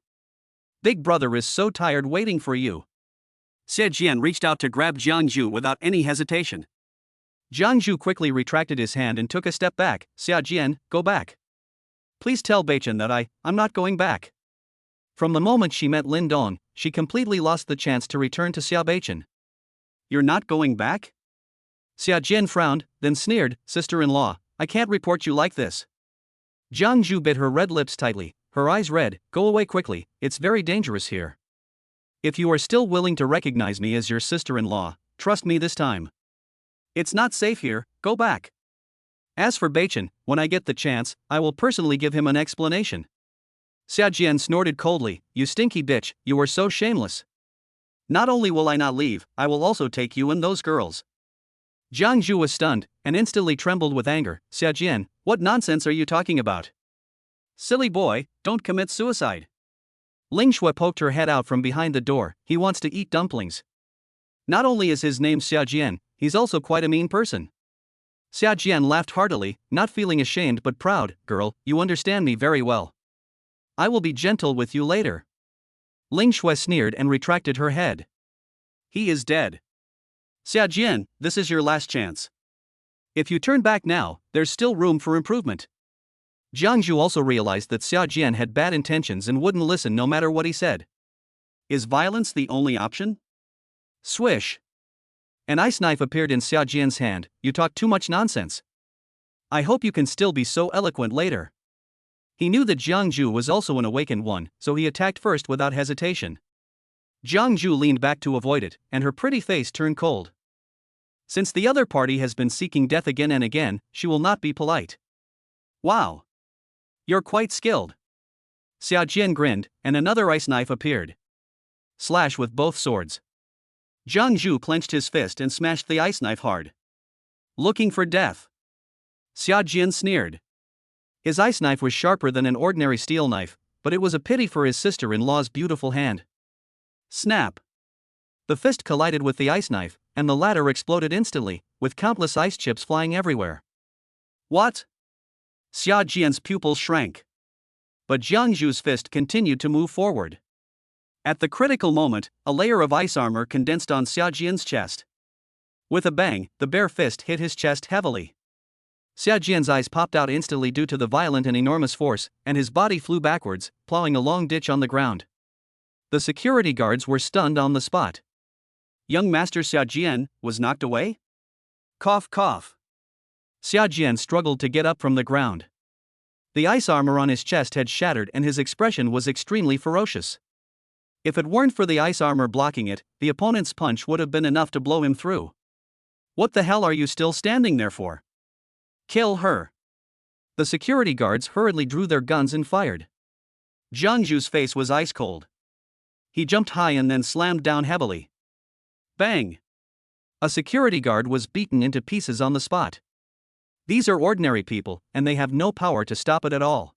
Big brother is so tired waiting for you. Xia Jian reached out to grab Jiang Zhu without any hesitation. Jiang Zhu quickly retracted his hand and took a step back. Xia Jian, go back. Please tell Beichen that I'm not going back. From the moment she met Lin Dong, she completely lost the chance to return to Xia Beichen. You're not going back? Xia Jian frowned, then sneered, sister-in-law, I can't report you like this. Jiang Zhu bit her red lips tightly, her eyes red, go away quickly, it's very dangerous here. If you are still willing to recognize me as your sister-in-law, trust me this time. It's not safe here, go back. As for Beichen, when I get the chance, I will personally give him an explanation. Xia Jian snorted coldly, you stinky bitch, you are so shameless. Not only will I not leave, I will also take you and those girls. Jiang Zhu was stunned, and instantly trembled with anger. Xia Jian, what nonsense are you talking about? Silly boy, don't commit suicide. Ling Shui poked her head out from behind the door, he wants to eat dumplings. Not only is his name Xia Jian, he's also quite a mean person. Xia Jian laughed heartily, not feeling ashamed but proud. Girl, you understand me very well. I will be gentle with you later. Ling Shui sneered and retracted her head. He is dead. Xia Jian, this is your last chance. If you turn back now, there's still room for improvement. Jiang Zhu also realized that Xia Jian had bad intentions and wouldn't listen no matter what he said. Is violence the only option? Swish. An ice knife appeared in Xia Jian's hand. You talk too much nonsense. I hope you can still be so eloquent later. He knew that Jiang Zhu was also an awakened one, so he attacked first without hesitation. Jiang Zhu leaned back to avoid it, and her pretty face turned cold. Since the other party has been seeking death again and again, she will not be polite. Wow. You're quite skilled. Xia Jian grinned, and another ice knife appeared. Slash with both swords. Jiang Zhu clenched his fist and smashed the ice knife hard. Looking for death. Xia Jian sneered. His ice knife was sharper than an ordinary steel knife, but it was a pity for his sister-in-law's beautiful hand. Snap. The fist collided with the ice knife, and the latter exploded instantly, with countless ice chips flying everywhere. What? Xia Jian's pupils shrank. But Jiang Zhu's fist continued to move forward. At the critical moment, a layer of ice armor condensed on Xia Jian's chest. With a bang, the bare fist hit his chest heavily. Xia Jian's eyes popped out instantly due to the violent and enormous force, and his body flew backwards, plowing a long ditch on the ground. The security guards were stunned on the spot. Young Master Xia Jian was knocked away? Cough cough. Xia Jian struggled to get up from the ground. The ice armor on his chest had shattered and his expression was extremely ferocious. If it weren't for the ice armor blocking it, the opponent's punch would have been enough to blow him through. What the hell are you still standing there for? Kill her. The security guards hurriedly drew their guns and fired. Jiang Zhu's face was ice cold. He jumped high and then slammed down heavily. Bang! A security guard was beaten into pieces on the spot. These are ordinary people, and they have no power to stop it at all.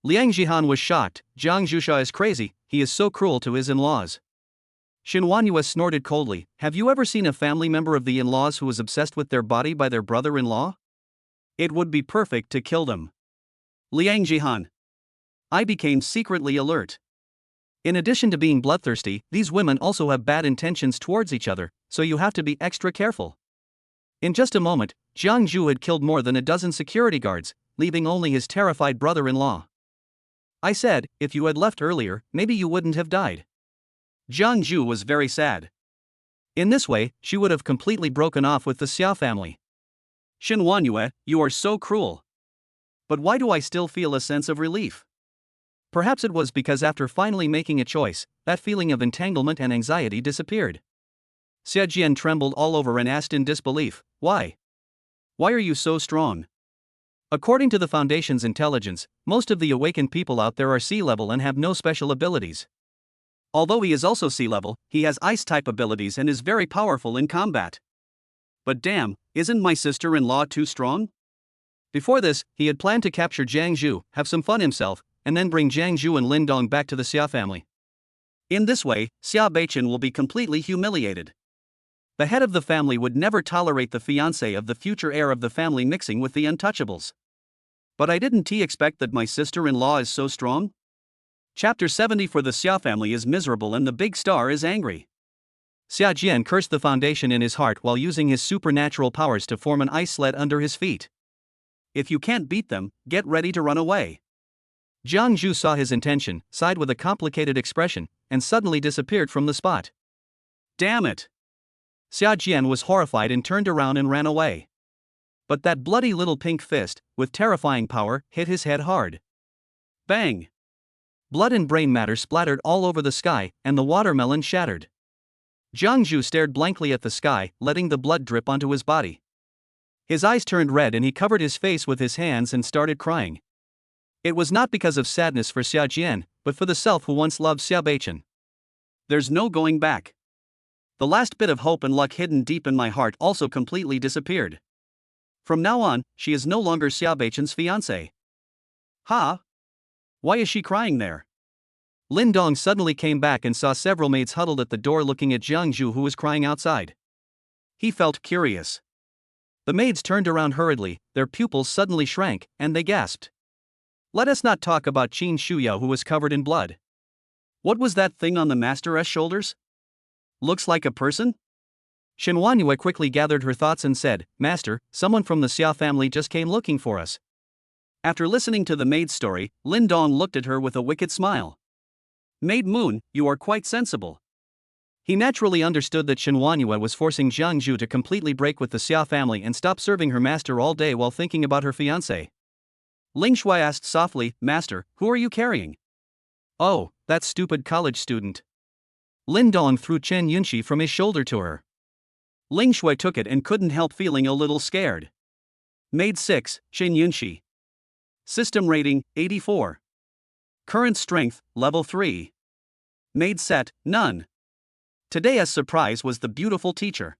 Liang Jihan was shocked. Jiang Zhusha is crazy, he is so cruel to his in-laws. Xin Huanyue snorted coldly. Have you ever seen a family member of the in-laws who was obsessed with their body by their brother-in-law? It would be perfect to kill them. Liang Jihan. I became secretly alert. In addition to being bloodthirsty, these women also have bad intentions towards each other, so you have to be extra careful. In just a moment, Jiang Zhu had killed more than a dozen security guards, leaving only his terrified brother-in-law. I said, if you had left earlier, maybe you wouldn't have died. Jiang Zhu was very sad. In this way, she would have completely broken off with the Xia family. Xin Huanyue, you are so cruel. But why do I still feel a sense of relief? Perhaps it was because after finally making a choice, that feeling of entanglement and anxiety disappeared. Xia Jian trembled all over and asked in disbelief, why? Why are you so strong? According to the Foundation's intelligence, most of the awakened people out there are sea level and have no special abilities. Although he is also sea level, he has ice-type abilities and is very powerful in combat. But damn, isn't my sister-in-law too strong? Before this, he had planned to capture Jiang Zhu, have some fun himself, and then bring Jiang Zhu and Lin Dong back to the Xia family. In this way, Xia Beichen will be completely humiliated. The head of the family would never tolerate the fiancé of the future heir of the family mixing with the untouchables. But I didn't expect that my sister-in-law is so strong? Chapter 70 for the Xia family is miserable and the big star is angry. Xia Jian cursed the Foundation in his heart while using his supernatural powers to form an ice sled under his feet. If you can't beat them, get ready to run away. Jiang Zhu saw his intention, sighed with a complicated expression, and suddenly disappeared from the spot. Damn it! Xia Jian was horrified and turned around and ran away. But that bloody little pink fist, with terrifying power, hit his head hard. Bang! Blood and brain matter splattered all over the sky, and the watermelon shattered. Jiang Zhu stared blankly at the sky, letting the blood drip onto his body. His eyes turned red and he covered his face with his hands and started crying. It was not because of sadness for Xia Jian, but for the self who once loved Xia Beichen. There's no going back. The last bit of hope and luck hidden deep in my heart also completely disappeared. From now on, she is no longer Xia Beichen's fiancé. Ha! Why is she crying there? Lin Dong suddenly came back and saw several maids huddled at the door looking at Jiang Zhu, who was crying outside. He felt curious. The maids turned around hurriedly, their pupils suddenly shrank, and they gasped. Let us not talk about Qin Shuya, who was covered in blood. What was that thing on the master's shoulders? Looks like a person? Shen Huanyue quickly gathered her thoughts and said, Master, someone from the Xia family just came looking for us. After listening to the maid's story, Lin Dong looked at her with a wicked smile. Maid Moon, you are quite sensible. He naturally understood that Shen Huanyue was forcing Jiang Zhu to completely break with the Xia family and stop serving her master all day while thinking about her fiancé. Ling Shui asked softly, Master, who are you carrying? Oh, that stupid college student. Lin Dong threw Chen Yunxi from his shoulder to her. Ling Shui took it and couldn't help feeling a little scared. Maid 6, Chen Yunxi. System rating, 84. Current strength, level 3. Maid set, none. Today's surprise was the beautiful teacher.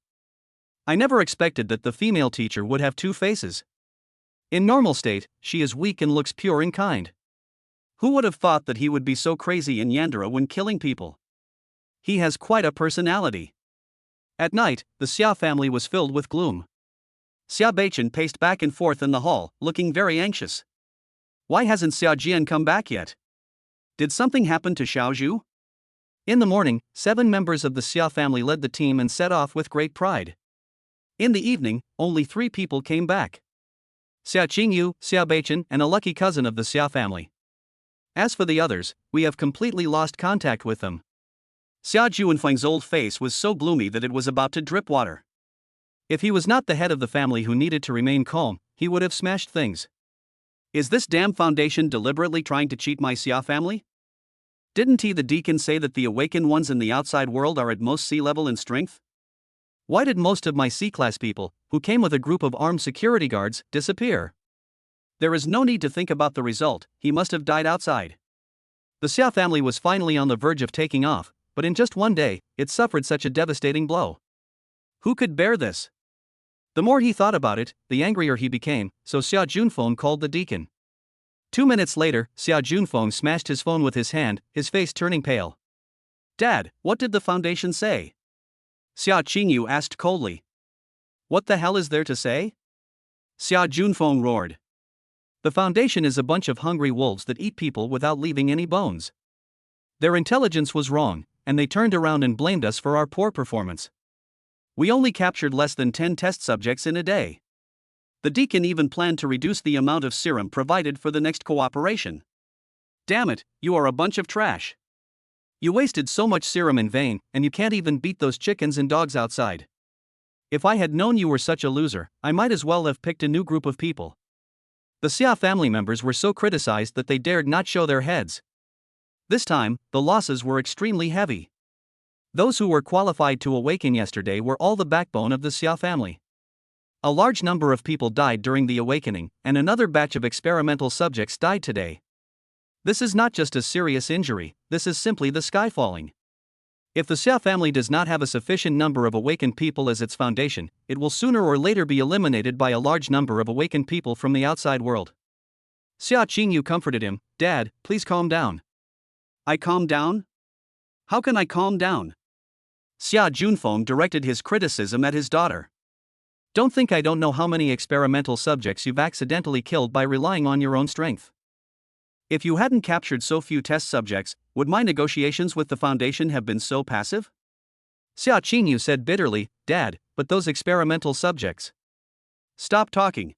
I never expected that the female teacher would have two faces. In normal state, she is weak and looks pure and kind. Who would have thought that he would be so crazy in Yandere when killing people? He has quite a personality. At night, the Xia family was filled with gloom. Xia Beichen paced back and forth in the hall, looking very anxious. Why hasn't Xia Jian come back yet? Did something happen to Xiao Zhu? In the morning, 7 members of the Xia family led the team and set off with great pride. In the evening, only 3 people came back. Xia Qingyu, Xia Beichen, and a lucky cousin of the Xia family. As for the others, we have completely lost contact with them. Xia Juanfeng's old face was so gloomy that it was about to drip water. If he was not the head of the family who needed to remain calm, he would have smashed things. Is this damn foundation deliberately trying to cheat my Xia family? Didn't he, the deacon, say that the awakened ones in the outside world are at most sea level in strength? Why did most of my C-class people, who came with a group of armed security guards, disappear? There is no need to think about the result, he must have died outside. The Xia family was finally on the verge of taking off, but in just one day, it suffered such a devastating blow. Who could bear this? The more he thought about it, the angrier he became, so Xia Junfeng called the deacon. 2 minutes later, Xia Junfeng smashed his phone with his hand, his face turning pale. Dad, what did the foundation say? Xia Qingyu asked coldly. What the hell is there to say? Xia Junfeng roared. The foundation is a bunch of hungry wolves that eat people without leaving any bones. Their intelligence was wrong, and they turned around and blamed us for our poor performance. We only captured less than 10 test subjects in a day. The deacon even planned to reduce the amount of serum provided for the next cooperation. Damn it, you are a bunch of trash. You wasted so much serum in vain, and you can't even beat those chickens and dogs outside. If I had known you were such a loser, I might as well have picked a new group of people. The Xia family members were so criticized that they dared not show their heads. This time, the losses were extremely heavy. Those who were qualified to awaken yesterday were all the backbone of the Xia family. A large number of people died during the awakening, and another batch of experimental subjects died today. This is not just a serious injury, this is simply the sky falling. If the Xia family does not have a sufficient number of awakened people as its foundation, it will sooner or later be eliminated by a large number of awakened people from the outside world. Xia Qingyu comforted him, Dad, please calm down. I calm down? How can I calm down? Xia Junfeng directed his criticism at his daughter. Don't think I don't know how many experimental subjects you've accidentally killed by relying on your own strength. If you hadn't captured so few test subjects, would my negotiations with the Foundation have been so passive? Xia Qingyu said bitterly, Dad, but those experimental subjects. Stop talking.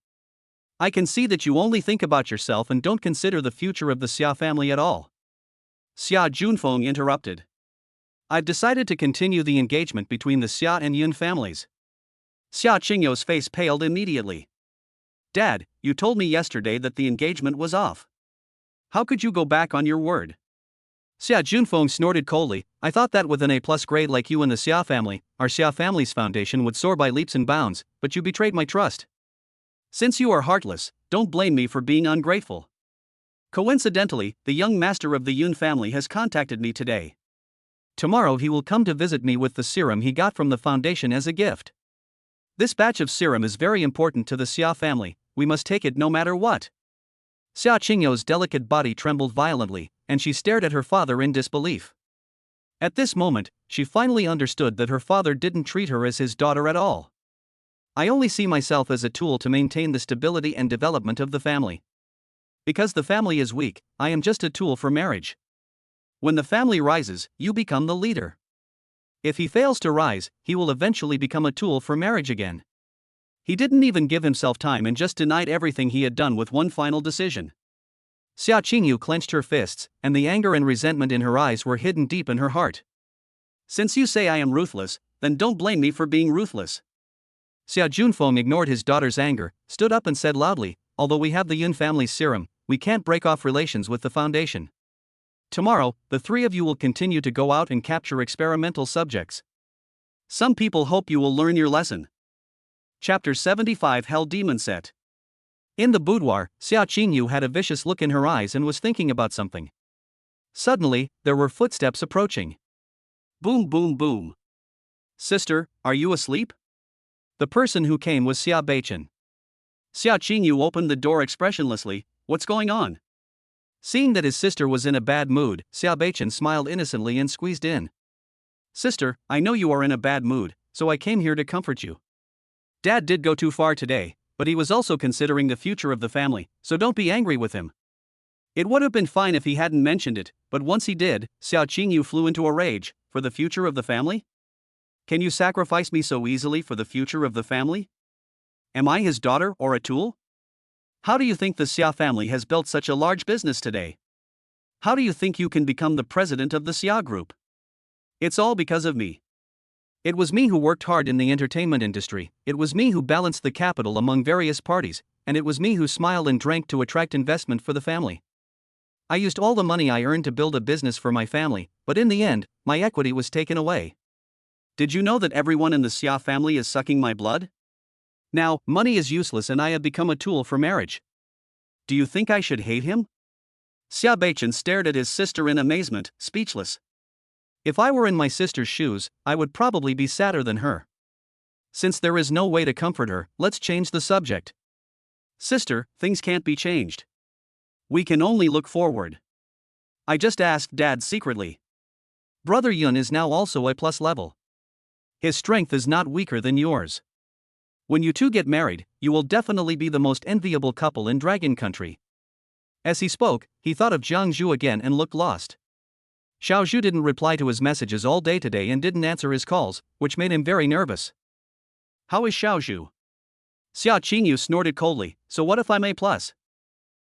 I can see that you only think about yourself and don't consider the future of the Xia family at all. Xia Junfeng interrupted. I've decided to continue the engagement between the Xia and Yun families. Xia Qingyu's face paled immediately. Dad, you told me yesterday that the engagement was off. How could you go back on your word? Xia Junfeng snorted coldly, I thought that with an A+ grade like you in the Xia family, our Xia family's foundation would soar by leaps and bounds, but you betrayed my trust. Since you are heartless, don't blame me for being ungrateful. Coincidentally, the young master of the Yun family has contacted me today. Tomorrow he will come to visit me with the serum he got from the foundation as a gift. This batch of serum is very important to the Xia family, we must take it no matter what. Xia Qingyu's delicate body trembled violently, and she stared at her father in disbelief. At this moment, she finally understood that her father didn't treat her as his daughter at all. I only see myself as a tool to maintain the stability and development of the family. Because the family is weak, I am just a tool for marriage. When the family rises, you become the leader. If he fails to rise, he will eventually become a tool for marriage again. He didn't even give himself time and just denied everything he had done with one final decision. Xia Qingyu clenched her fists, and the anger and resentment in her eyes were hidden deep in her heart. Since you say I am ruthless, then don't blame me for being ruthless. Xia Junfeng ignored his daughter's anger, stood up and said loudly, although we have the Yun family's serum, we can't break off relations with the Foundation. Tomorrow, the three of you will continue to go out and capture experimental subjects. Some people hope you will learn your lesson. Chapter 75 Hell Demon Set. In the boudoir, Xia Qingyu had a vicious look in her eyes and was thinking about something. Suddenly, there were footsteps approaching. Boom boom boom. Sister, are you asleep? The person who came was Xia Beichen. Xia Qingyu opened the door expressionlessly. What's going on? Seeing that his sister was in a bad mood, Xia Beichen smiled innocently and squeezed in. Sister, I know you are in a bad mood, so I came here to comfort you. Dad did go too far today, but he was also considering the future of the family, so don't be angry with him. It would have been fine if he hadn't mentioned it, but once he did, Xia Qingyu flew into a rage. For the future of the family? Can you sacrifice me so easily for the future of the family? Am I his daughter or a tool? How do you think the Xia family has built such a large business today? How do you think you can become the president of the Xia group? It's all because of me. It was me who worked hard in the entertainment industry, it was me who balanced the capital among various parties, and it was me who smiled and drank to attract investment for the family. I used all the money I earned to build a business for my family, but in the end, my equity was taken away. Did you know that everyone in the Xia family is sucking my blood? Now, money is useless and I have become a tool for marriage. Do you think I should hate him? Xia Beichen stared at his sister in amazement, speechless. If I were in my sister's shoes, I would probably be sadder than her. Since there is no way to comfort her, let's change the subject. Sister, things can't be changed. We can only look forward. I just asked Dad secretly. Brother Yun is now also a plus level. His strength is not weaker than yours. When you two get married, you will definitely be the most enviable couple in Dragon Country. As he spoke, he thought of Jiang Zhu again and looked lost. Xiao Zhu didn't reply to his messages all day today and didn't answer his calls, which made him very nervous. How is Xiao Zhu? Xia Qingyu snorted coldly, so what if I'm A+?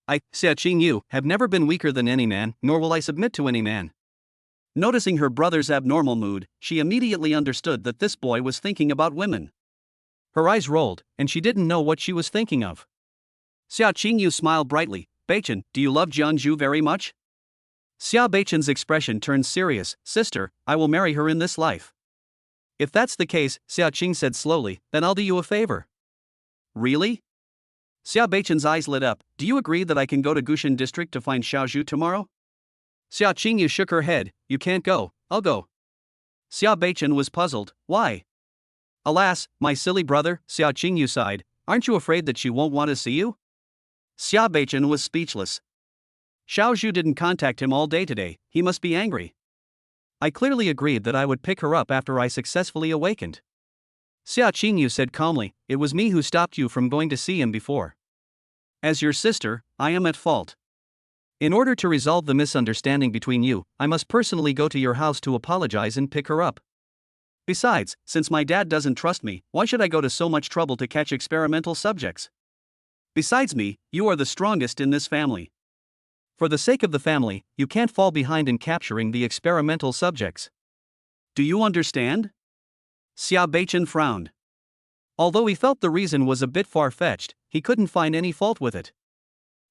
I, Xia Qingyu, have never been weaker than any man, nor will I submit to any man. Noticing her brother's abnormal mood, she immediately understood that this boy was thinking about women. Her eyes rolled, and she didn't know what she was thinking of. Xia Qingyu smiled brightly. Beichen, do you love Jiang Zhu very much? Xia Beichen's expression turned serious. Sister, I will marry her in this life. If that's the case, Xia Qing said slowly, then I'll do you a favor. Really? Xia Beichen's eyes lit up. Do you agree that I can go to Gushan district to find Xiao Zhu tomorrow? Xia Qingyu shook her head. You can't go, I'll go. Xia Beichen was puzzled. Why? Alas, my silly brother, Xia Qingyu sighed. Aren't you afraid that she won't want to see you? Xia Beichen was speechless. Xiao Zhu didn't contact him all day today, he must be angry. I clearly agreed that I would pick her up after I successfully awakened. Xia Qingyu said calmly, it was me who stopped you from going to see him before. As your sister, I am at fault. In order to resolve the misunderstanding between you, I must personally go to your house to apologize and pick her up. Besides, since my dad doesn't trust me, why should I go to so much trouble to catch experimental subjects? Besides me, you are the strongest in this family. For the sake of the family, you can't fall behind in capturing the experimental subjects. Do you understand? Xia Beichen frowned. Although he felt the reason was a bit far-fetched, he couldn't find any fault with it.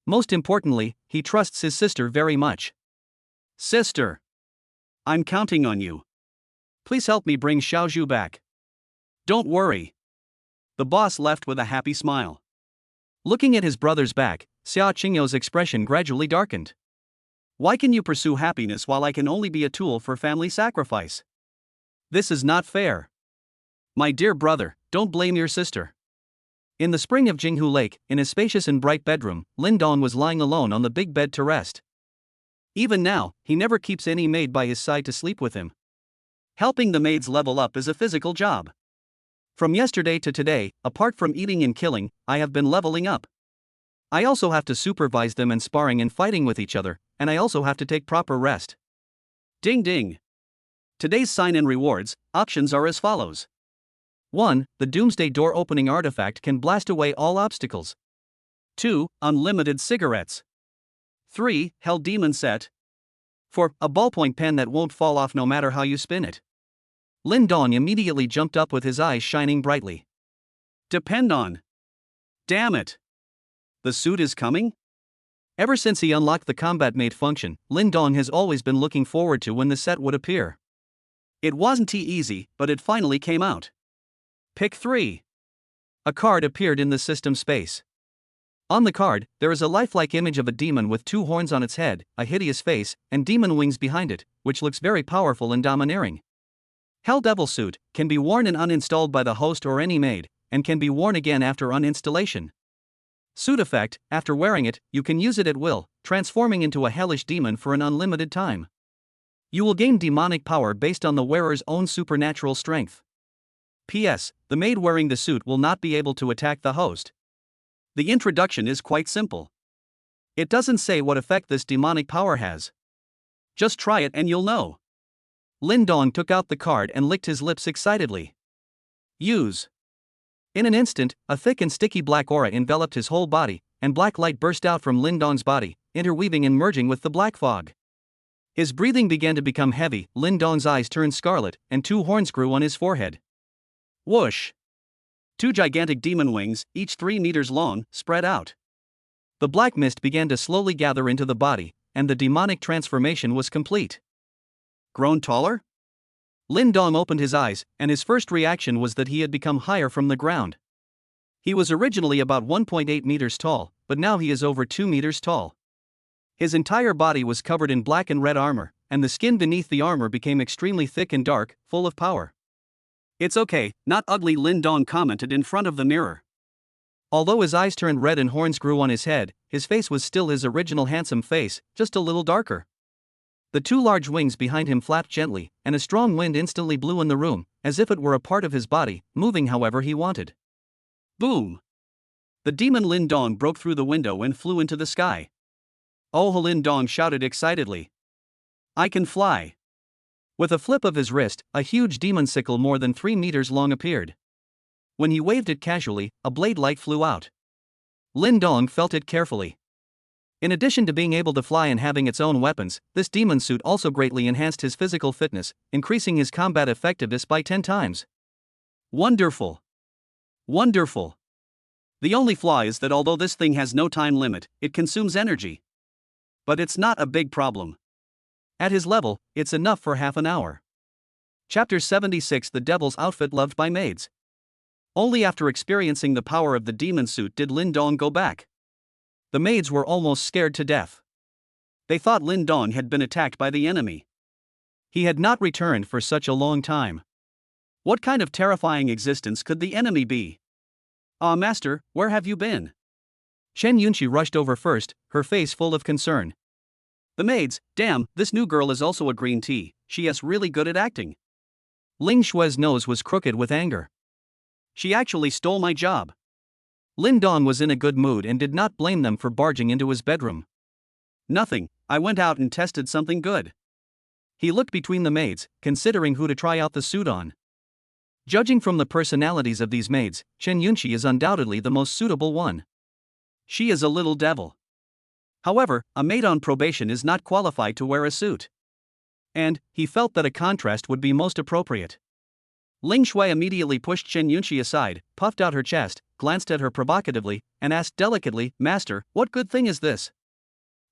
Most importantly, he trusts his sister very much. Sister! I'm counting on you. Please help me bring Xiao Zhu back. Don't worry. The boss left with a happy smile. Looking at his brother's back, Xia Qingyu's expression gradually darkened. Why can you pursue happiness while I can only be a tool for family sacrifice? This is not fair. My dear brother, don't blame your sister. In the spring of Jinghu Lake, in his spacious and bright bedroom, Lin Dong was lying alone on the big bed to rest. Even now, he never keeps any maid by his side to sleep with him. Helping the maids level up is a physical job. From yesterday to today, apart from eating and killing, I have been leveling up. I also have to supervise them and sparring and fighting with each other, and I also have to take proper rest. Ding ding. Today's sign and rewards options are as follows. 1. The Doomsday Door opening artifact can blast away all obstacles. 2. Unlimited cigarettes. 3. Hell Demon Set. 4. A ballpoint pen that won't fall off no matter how you spin it. Lin Dong immediately jumped up with his eyes shining brightly. Depend on. Damn it. The suit is coming? Ever since he unlocked the combat maid function, Lin Dong has always been looking forward to when the set would appear. It wasn't easy, but it finally came out. Pick 3. A card appeared in the system space. On the card, there is a lifelike image of a demon with 2 horns on its head, a hideous face, and demon wings behind it, which looks very powerful and domineering. Hell Devil Suit can be worn and uninstalled by the host or any maid, and can be worn again after uninstallation. Suit effect: after wearing it, you can use it at will, transforming into a hellish demon for an unlimited time. You will gain demonic power based on the wearer's own supernatural strength. P.S. The maid wearing the suit will not be able to attack the host. The introduction is quite simple. It doesn't say what effect this demonic power has. Just try it and you'll know. Lin Dong took out the card and licked his lips excitedly. Use. In an instant, a thick and sticky black aura enveloped his whole body, and black light burst out from Lin Dong's body, interweaving and merging with the black fog. His breathing began to become heavy, Lin Dong's eyes turned scarlet, and 2 horns grew on his forehead. Whoosh! 2 gigantic demon wings, each 3 meters long, spread out. The black mist began to slowly gather into the body, and the demonic transformation was complete. Grown taller? Lin Dong opened his eyes, and his first reaction was that he had become higher from the ground. He was originally about 1.8 meters tall, but now he is over 2 meters tall. His entire body was covered in black and red armor, and the skin beneath the armor became extremely thick and dark, full of power. It's okay, not ugly, Lin Dong commented in front of the mirror. Although his eyes turned red and horns grew on his head, his face was still his original handsome face, just a little darker. The 2 large wings behind him flapped gently, and a strong wind instantly blew in the room, as if it were a part of his body, moving however he wanted. Boom! The demon Lin Dong broke through the window and flew into the sky. Oh, Lin Dong shouted excitedly. I can fly! With a flip of his wrist, a huge demon sickle more than 3 meters long appeared. When he waved it casually, a blade light flew out. Lin Dong felt it carefully. In addition to being able to fly and having its own weapons, this demon suit also greatly enhanced his physical fitness, increasing his combat effectiveness by 10 times. Wonderful! Wonderful! The only flaw is that although this thing has no time limit, it consumes energy. But it's not a big problem. At his level, it's enough for half an hour. Chapter 76: The Devil's Outfit Loved by Maids. Only after experiencing the power of the demon suit did Lin Dong go back. The maids were almost scared to death. They thought Lin Dong had been attacked by the enemy. He had not returned for such a long time. What kind of terrifying existence could the enemy be? Ah, master, where have you been? Chen Yunqi rushed over first, her face full of concern. The maids, damn, this new girl is also a green tea, she is really good at acting. Ling Shue's nose was crooked with anger. She actually stole my job. Lin Dong was in a good mood and did not blame them for barging into his bedroom. Nothing, I went out and tested something good. He looked between the maids, considering who to try out the suit on. Judging from the personalities of these maids, Chen Yunqi is undoubtedly the most suitable one. She is a little devil. However, a maid on probation is not qualified to wear a suit. And he felt that a contrast would be most appropriate. Ling Shui immediately pushed Chen Yunqi aside, puffed out her chest, glanced at her provocatively, and asked delicately, Master, what good thing is this?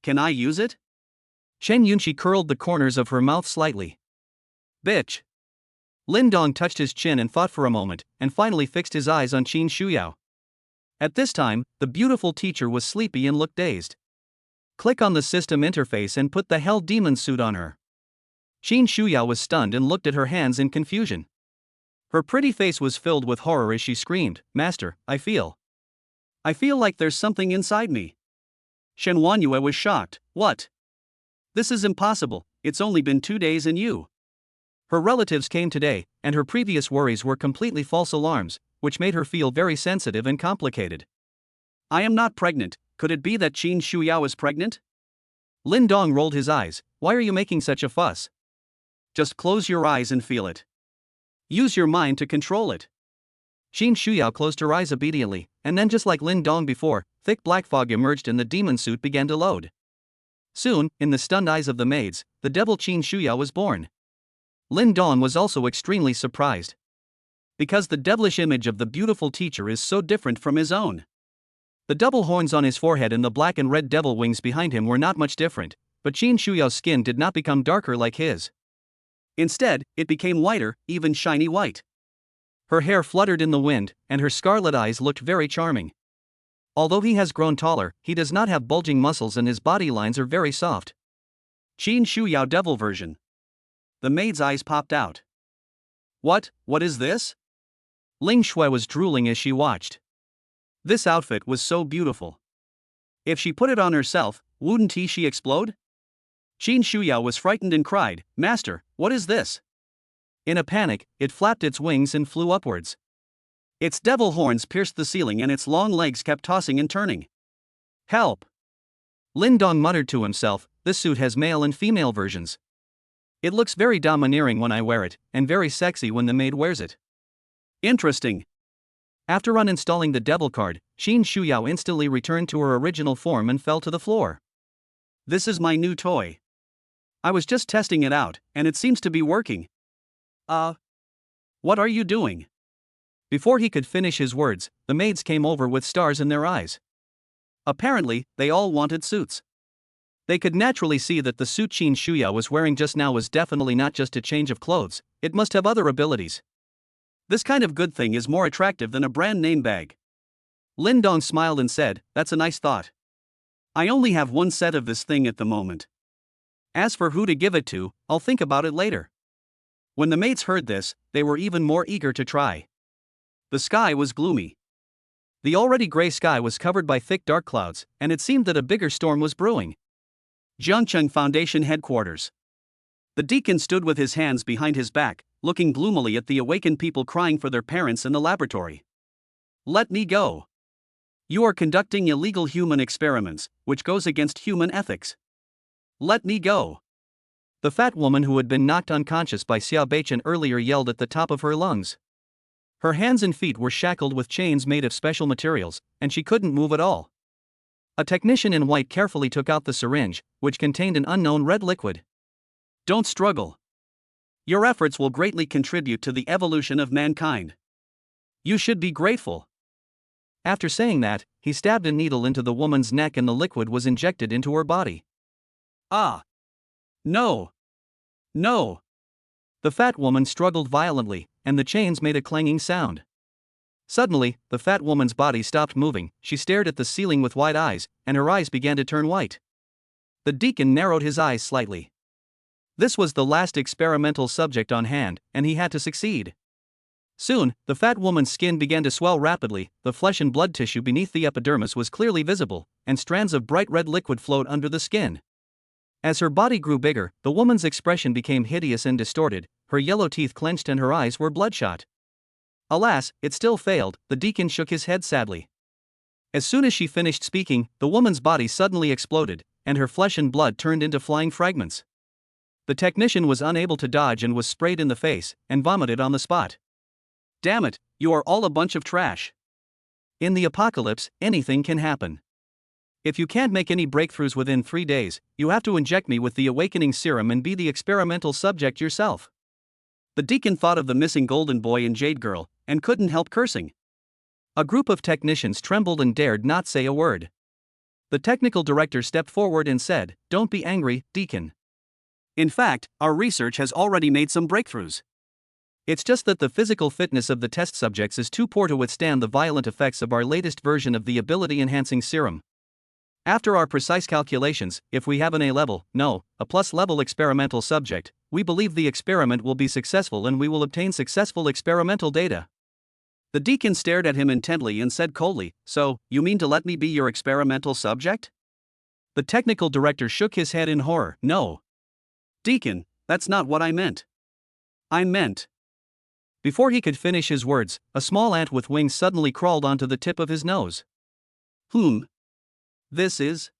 Can I use it? Chen Yunqi curled the corners of her mouth slightly. Bitch. Lin Dong touched his chin and thought for a moment, and finally fixed his eyes on Qin Shuyao. At this time, the beautiful teacher was sleepy and looked dazed. Click on the system interface and put the Hell Demon suit on her. Qin Shuyao was stunned and looked at her hands in confusion. Her pretty face was filled with horror as she screamed, Master, I feel like there's something inside me. Shen Wanyue was shocked. What? This is impossible, it's only been 2 days and you. Her relatives came today, and her previous worries were completely false alarms, which made her feel very sensitive and complicated. I am not pregnant, could it be that Qin Shuyao is pregnant? Lin Dong rolled his eyes, why are you making such a fuss? Just close your eyes and feel it. Use your mind to control it. Qin Shuyao closed her eyes obediently, and then just like Lin Dong before, thick black fog emerged and the demon suit began to load. Soon, in the stunned eyes of the maids, the devil Qin Shuyao was born. Lin Dong was also extremely surprised. Because the devilish image of the beautiful teacher is so different from his own. The double horns on his forehead and the black and red devil wings behind him were not much different, but Qin Shuyao's skin did not become darker like his. Instead, it became whiter, even shiny white. Her hair fluttered in the wind, and her scarlet eyes looked very charming. Although he has grown taller, he does not have bulging muscles and his body lines are very soft. Qin Shuyao devil version. The maid's eyes popped out. What is this? Ling Shui was drooling as she watched. This outfit was so beautiful. If she put it on herself, wouldn't she explode? Qin Shuyao was frightened and cried, Master, what is this? In a panic, it flapped its wings and flew upwards. Its devil horns pierced the ceiling and its long legs kept tossing and turning. Help! Lin Dong muttered to himself, this suit has male and female versions. It looks very domineering when I wear it, and very sexy when the maid wears it. Interesting. After uninstalling the devil card, Qin Shuyao instantly returned to her original form and fell to the floor. This is my new toy. I was just testing it out, and it seems to be working. What are you doing? Before he could finish his words, the maids came over with stars in their eyes. Apparently, they all wanted suits. They could naturally see that the suit Qin Shuyao was wearing just now was definitely not just a change of clothes, it must have other abilities. This kind of good thing is more attractive than a brand name bag. Lin Dong smiled and said, that's a nice thought. I only have one set of this thing at the moment. As for who to give it to, I'll think about it later. When the maids heard this, they were even more eager to try. The sky was gloomy. The already gray sky was covered by thick dark clouds, and it seemed that a bigger storm was brewing. Jiangcheng Foundation headquarters. The deacon stood with his hands behind his back, looking gloomily at the awakened people crying for their parents in the laboratory. Let me go. You are conducting illegal human experiments, which goes against human ethics. Let me go. The fat woman who had been knocked unconscious by Xia Beichen earlier yelled at the top of her lungs. Her hands and feet were shackled with chains made of special materials, and she couldn't move at all. A technician in white carefully took out the syringe, which contained an unknown red liquid. Don't struggle. Your efforts will greatly contribute to the evolution of mankind. You should be grateful. After saying that, he stabbed a needle into the woman's neck and the liquid was injected into her body. Ah! No! No! The fat woman struggled violently, and the chains made a clanging sound. Suddenly, the fat woman's body stopped moving, she stared at the ceiling with wide eyes, and her eyes began to turn white. The deacon narrowed his eyes slightly. This was the last experimental subject on hand, and he had to succeed. Soon, the fat woman's skin began to swell rapidly, the flesh and blood tissue beneath the epidermis was clearly visible, and strands of bright red liquid flowed under the skin. As her body grew bigger, the woman's expression became hideous and distorted, her yellow teeth clenched and her eyes were bloodshot. Alas, it still failed, the deacon shook his head sadly. As soon as she finished speaking, the woman's body suddenly exploded, and her flesh and blood turned into flying fragments. The technician was unable to dodge and was sprayed in the face, and vomited on the spot. Damn it, you are all a bunch of trash. In the apocalypse, anything can happen. If you can't make any breakthroughs within 3 days, you have to inject me with the awakening serum and be the experimental subject yourself. The deacon thought of the missing golden boy and jade girl, and couldn't help cursing. A group of technicians trembled and dared not say a word. The technical director stepped forward and said, "Don't be angry, deacon. In fact, our research has already made some breakthroughs. It's just that the physical fitness of the test subjects is too poor to withstand the violent effects of our latest version of the ability-enhancing serum. After our precise calculations, if we have an A-level, no, a plus-level experimental subject, we believe the experiment will be successful and we will obtain successful experimental data." The deacon stared at him intently and said coldly, "So, you mean to let me be your experimental subject?" The technical director shook his head in horror. No. Deacon, that's not what I meant. I meant. Before he could finish his words, a small ant with wings suddenly crawled onto the tip of his nose. This is.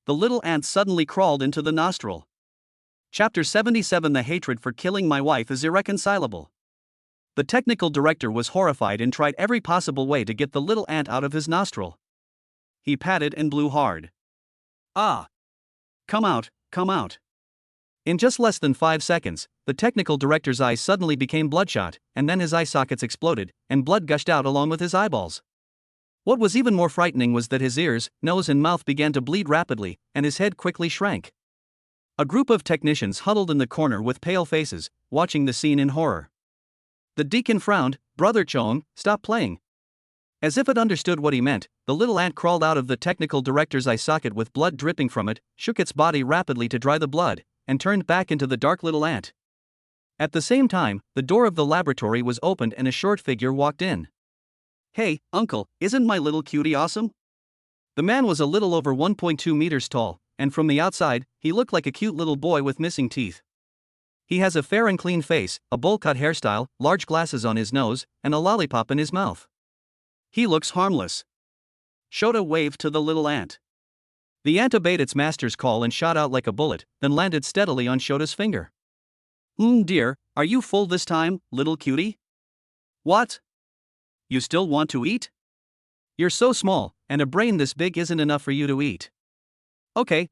The little ant suddenly crawled into the nostril. Chapter 77. The hatred for killing my wife is irreconcilable. The technical director was horrified and tried every possible way to get the little ant out of his nostril. He patted and blew hard. Ah! Come out, come out. In just less than 5 seconds, the technical director's eyes suddenly became bloodshot, and then his eye sockets exploded, and blood gushed out along with his eyeballs. What was even more frightening was that his ears, nose and mouth began to bleed rapidly, and his head quickly shrank. A group of technicians huddled in the corner with pale faces, watching the scene in horror. The deacon frowned. Brother Chong, stop playing. As if it understood what he meant, the little ant crawled out of the technical director's eye socket with blood dripping from it, shook its body rapidly to dry the blood, and turned back into the dark little ant. At the same time, the door of the laboratory was opened and a short figure walked in. Hey, uncle, isn't my little cutie awesome? The man was a little over 1.2 meters tall, and from the outside, he looked like a cute little boy with missing teeth. He has a fair and clean face, a bowl-cut hairstyle, large glasses on his nose, and a lollipop in his mouth. He looks harmless. Shota waved to the little ant. The ant obeyed its master's call and shot out like a bullet, then landed steadily on Shota's finger. Dear, are you full this time, little cutie? What? You still want to eat? You're so small, and a brain this big isn't enough for you to eat. Okay,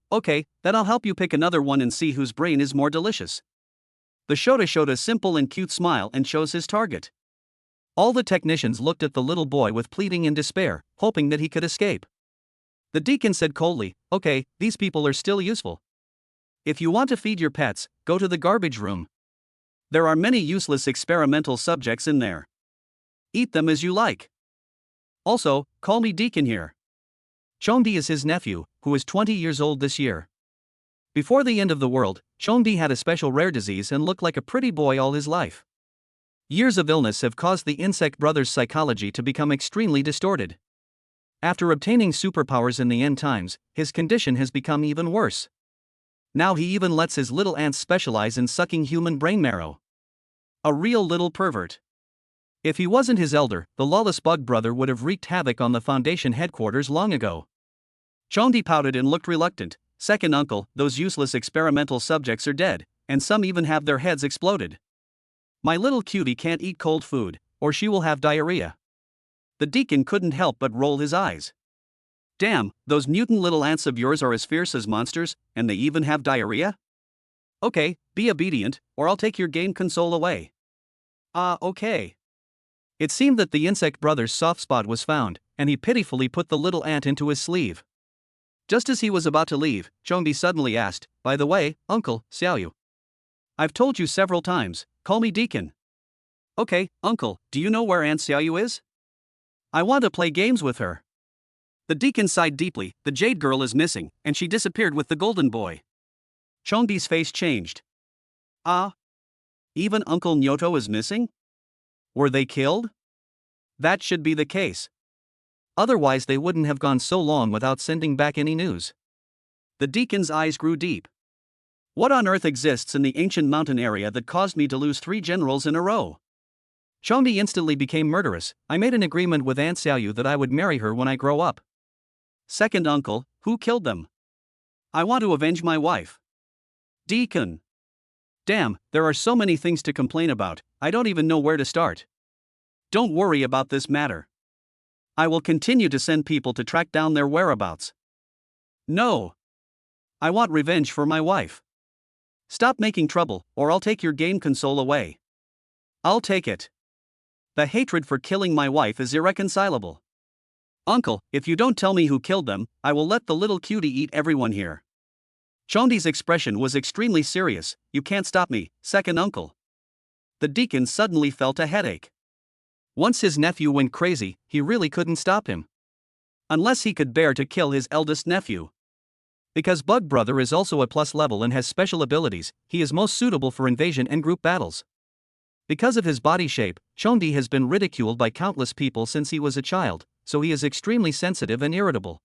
then I'll help you pick another one and see whose brain is more delicious. The Shota showed a simple and cute smile and chose his target. All the technicians looked at the little boy with pleading and despair, hoping that he could escape. The deacon said coldly, okay, these people are still useful. If you want to feed your pets, go to the garbage room. There are many useless experimental subjects in there. Eat them as you like. Also, call me Deacon here. Chongdi is his nephew, who is 20 years old this year. Before the end of the world, Chongdi had a special rare disease and looked like a pretty boy all his life. Years of illness have caused the insect brother's psychology to become extremely distorted. After obtaining superpowers in the end times, his condition has become even worse. Now he even lets his little ants specialize in sucking human brain marrow. A real little pervert. If he wasn't his elder, the lawless bug brother would have wreaked havoc on the Foundation headquarters long ago. Chongdi pouted and looked reluctant. Second uncle, those useless experimental subjects are dead, and some even have their heads exploded. My little cutie can't eat cold food, or she will have diarrhea. The deacon couldn't help but roll his eyes. Damn, those mutant little ants of yours are as fierce as monsters, and they even have diarrhea? Okay, be obedient, or I'll take your game console away. Okay. It seemed that the insect brother's soft spot was found, and he pitifully put the little ant into his sleeve. Just as he was about to leave, Chongdi suddenly asked, by the way, Uncle, Xiaoyu. I've told you several times, call me Deacon. Okay, Uncle, do you know where Aunt Xiaoyu is? I want to play games with her. The deacon sighed deeply. The jade girl is missing, and she disappeared with the golden boy. Chongdi's face changed. Even Uncle Nyoto is missing? Were they killed? That should be the case. Otherwise they wouldn't have gone so long without sending back any news. The deacon's eyes grew deep. What on earth exists in the ancient mountain area that caused me to lose 3 generals in a row? Chongdi instantly became murderous. I made an agreement with Aunt Xiaoyu that I would marry her when I grow up. Second uncle, who killed them? I want to avenge my wife. Deacon. Damn, there are so many things to complain about, I don't even know where to start. Don't worry about this matter. I will continue to send people to track down their whereabouts. No. I want revenge for my wife. Stop making trouble, or I'll take your game console away. I'll take it. The hatred for killing my wife is irreconcilable. Uncle, if you don't tell me who killed them, I will let the little cutie eat everyone here. Chongdi's expression was extremely serious. You can't stop me, second uncle. The deacon suddenly felt a headache. Once his nephew went crazy, he really couldn't stop him. Unless he could bear to kill his eldest nephew. Because Bug Brother is also a plus level and has special abilities, he is most suitable for invasion and group battles. Because of his body shape, Chongdi has been ridiculed by countless people since he was a child, so he is extremely sensitive and irritable.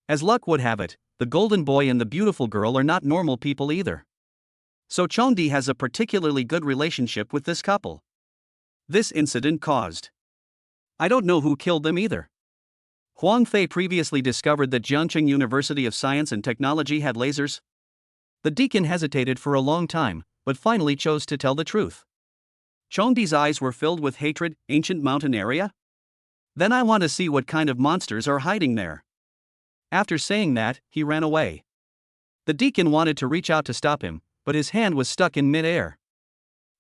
As luck would have it, the golden boy and the beautiful girl are not normal people either. So Chongdi has a particularly good relationship with this couple. This incident caused. I don't know who killed them either. Huang Fei previously discovered that Jiangcheng University of Science and Technology had lasers. The deacon hesitated for a long time, but finally chose to tell the truth. Chongdi's eyes were filled with hatred. Ancient mountain area? Then I want to see what kind of monsters are hiding there. After saying that, he ran away. The deacon wanted to reach out to stop him, but his hand was stuck in mid-air.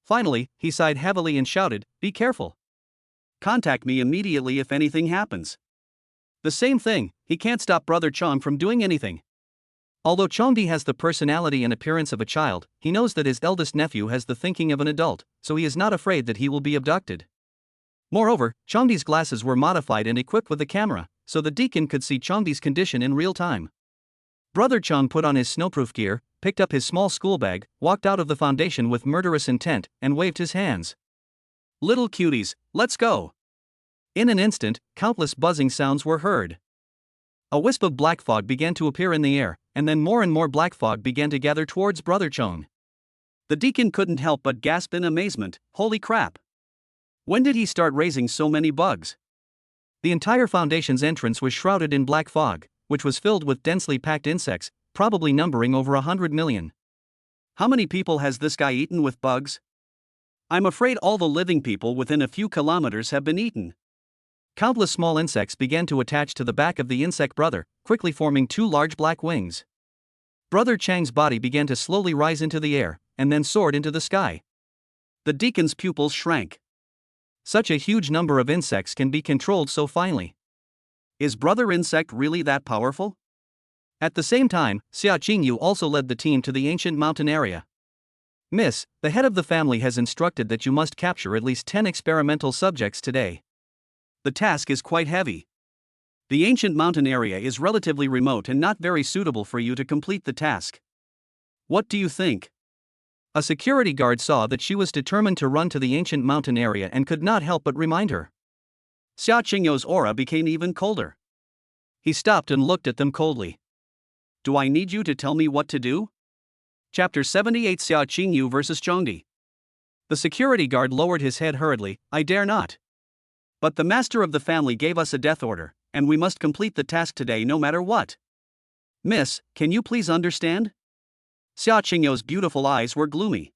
Finally, he sighed heavily and shouted, "Be careful. Contact me immediately if anything happens." The same thing, he can't stop Brother Chong from doing anything. Although Chongdi has the personality and appearance of a child, he knows that his eldest nephew has the thinking of an adult, so he is not afraid that he will be abducted. Moreover, Chongdi's glasses were modified and equipped with a camera, so the deacon could see Chongdi's condition in real time. Brother Chong put on his snowproof gear, picked up his small school bag, walked out of the foundation with murderous intent, and waved his hands. "Little cuties, let's go." In an instant, countless buzzing sounds were heard. A wisp of black fog began to appear in the air, and then more and more black fog began to gather towards Brother Chong. The deacon couldn't help but gasp in amazement. Holy crap! When did he start raising so many bugs? The entire foundation's entrance was shrouded in black fog, which was filled with densely packed insects, probably numbering over 100 million. How many people has this guy eaten with bugs? I'm afraid all the living people within a few kilometers have been eaten. Countless small insects began to attach to the back of the insect brother, quickly forming two large black wings. Brother Chang's body began to slowly rise into the air, and then soared into the sky. The deacon's pupils shrank. Such a huge number of insects can be controlled so finely. Is Brother Insect really that powerful? At the same time, Xia Qingyu also led the team to the ancient mountain area. "Miss, the head of the family has instructed that you must capture at least 10 experimental subjects today. The task is quite heavy. The ancient mountain area is relatively remote and not very suitable for you to complete the task. What do you think?" A security guard saw that she was determined to run to the ancient mountain area and could not help but remind her. Xia Qingyu's aura became even colder. He stopped and looked at them coldly. "Do I need you to tell me what to do?" Chapter 78 Xia Qingyu vs. Zhongdi. The security guard lowered his head hurriedly. "I dare not. But the master of the family gave us a death order, and we must complete the task today no matter what. Miss, can you please understand?" Xia Qingyu's beautiful eyes were gloomy.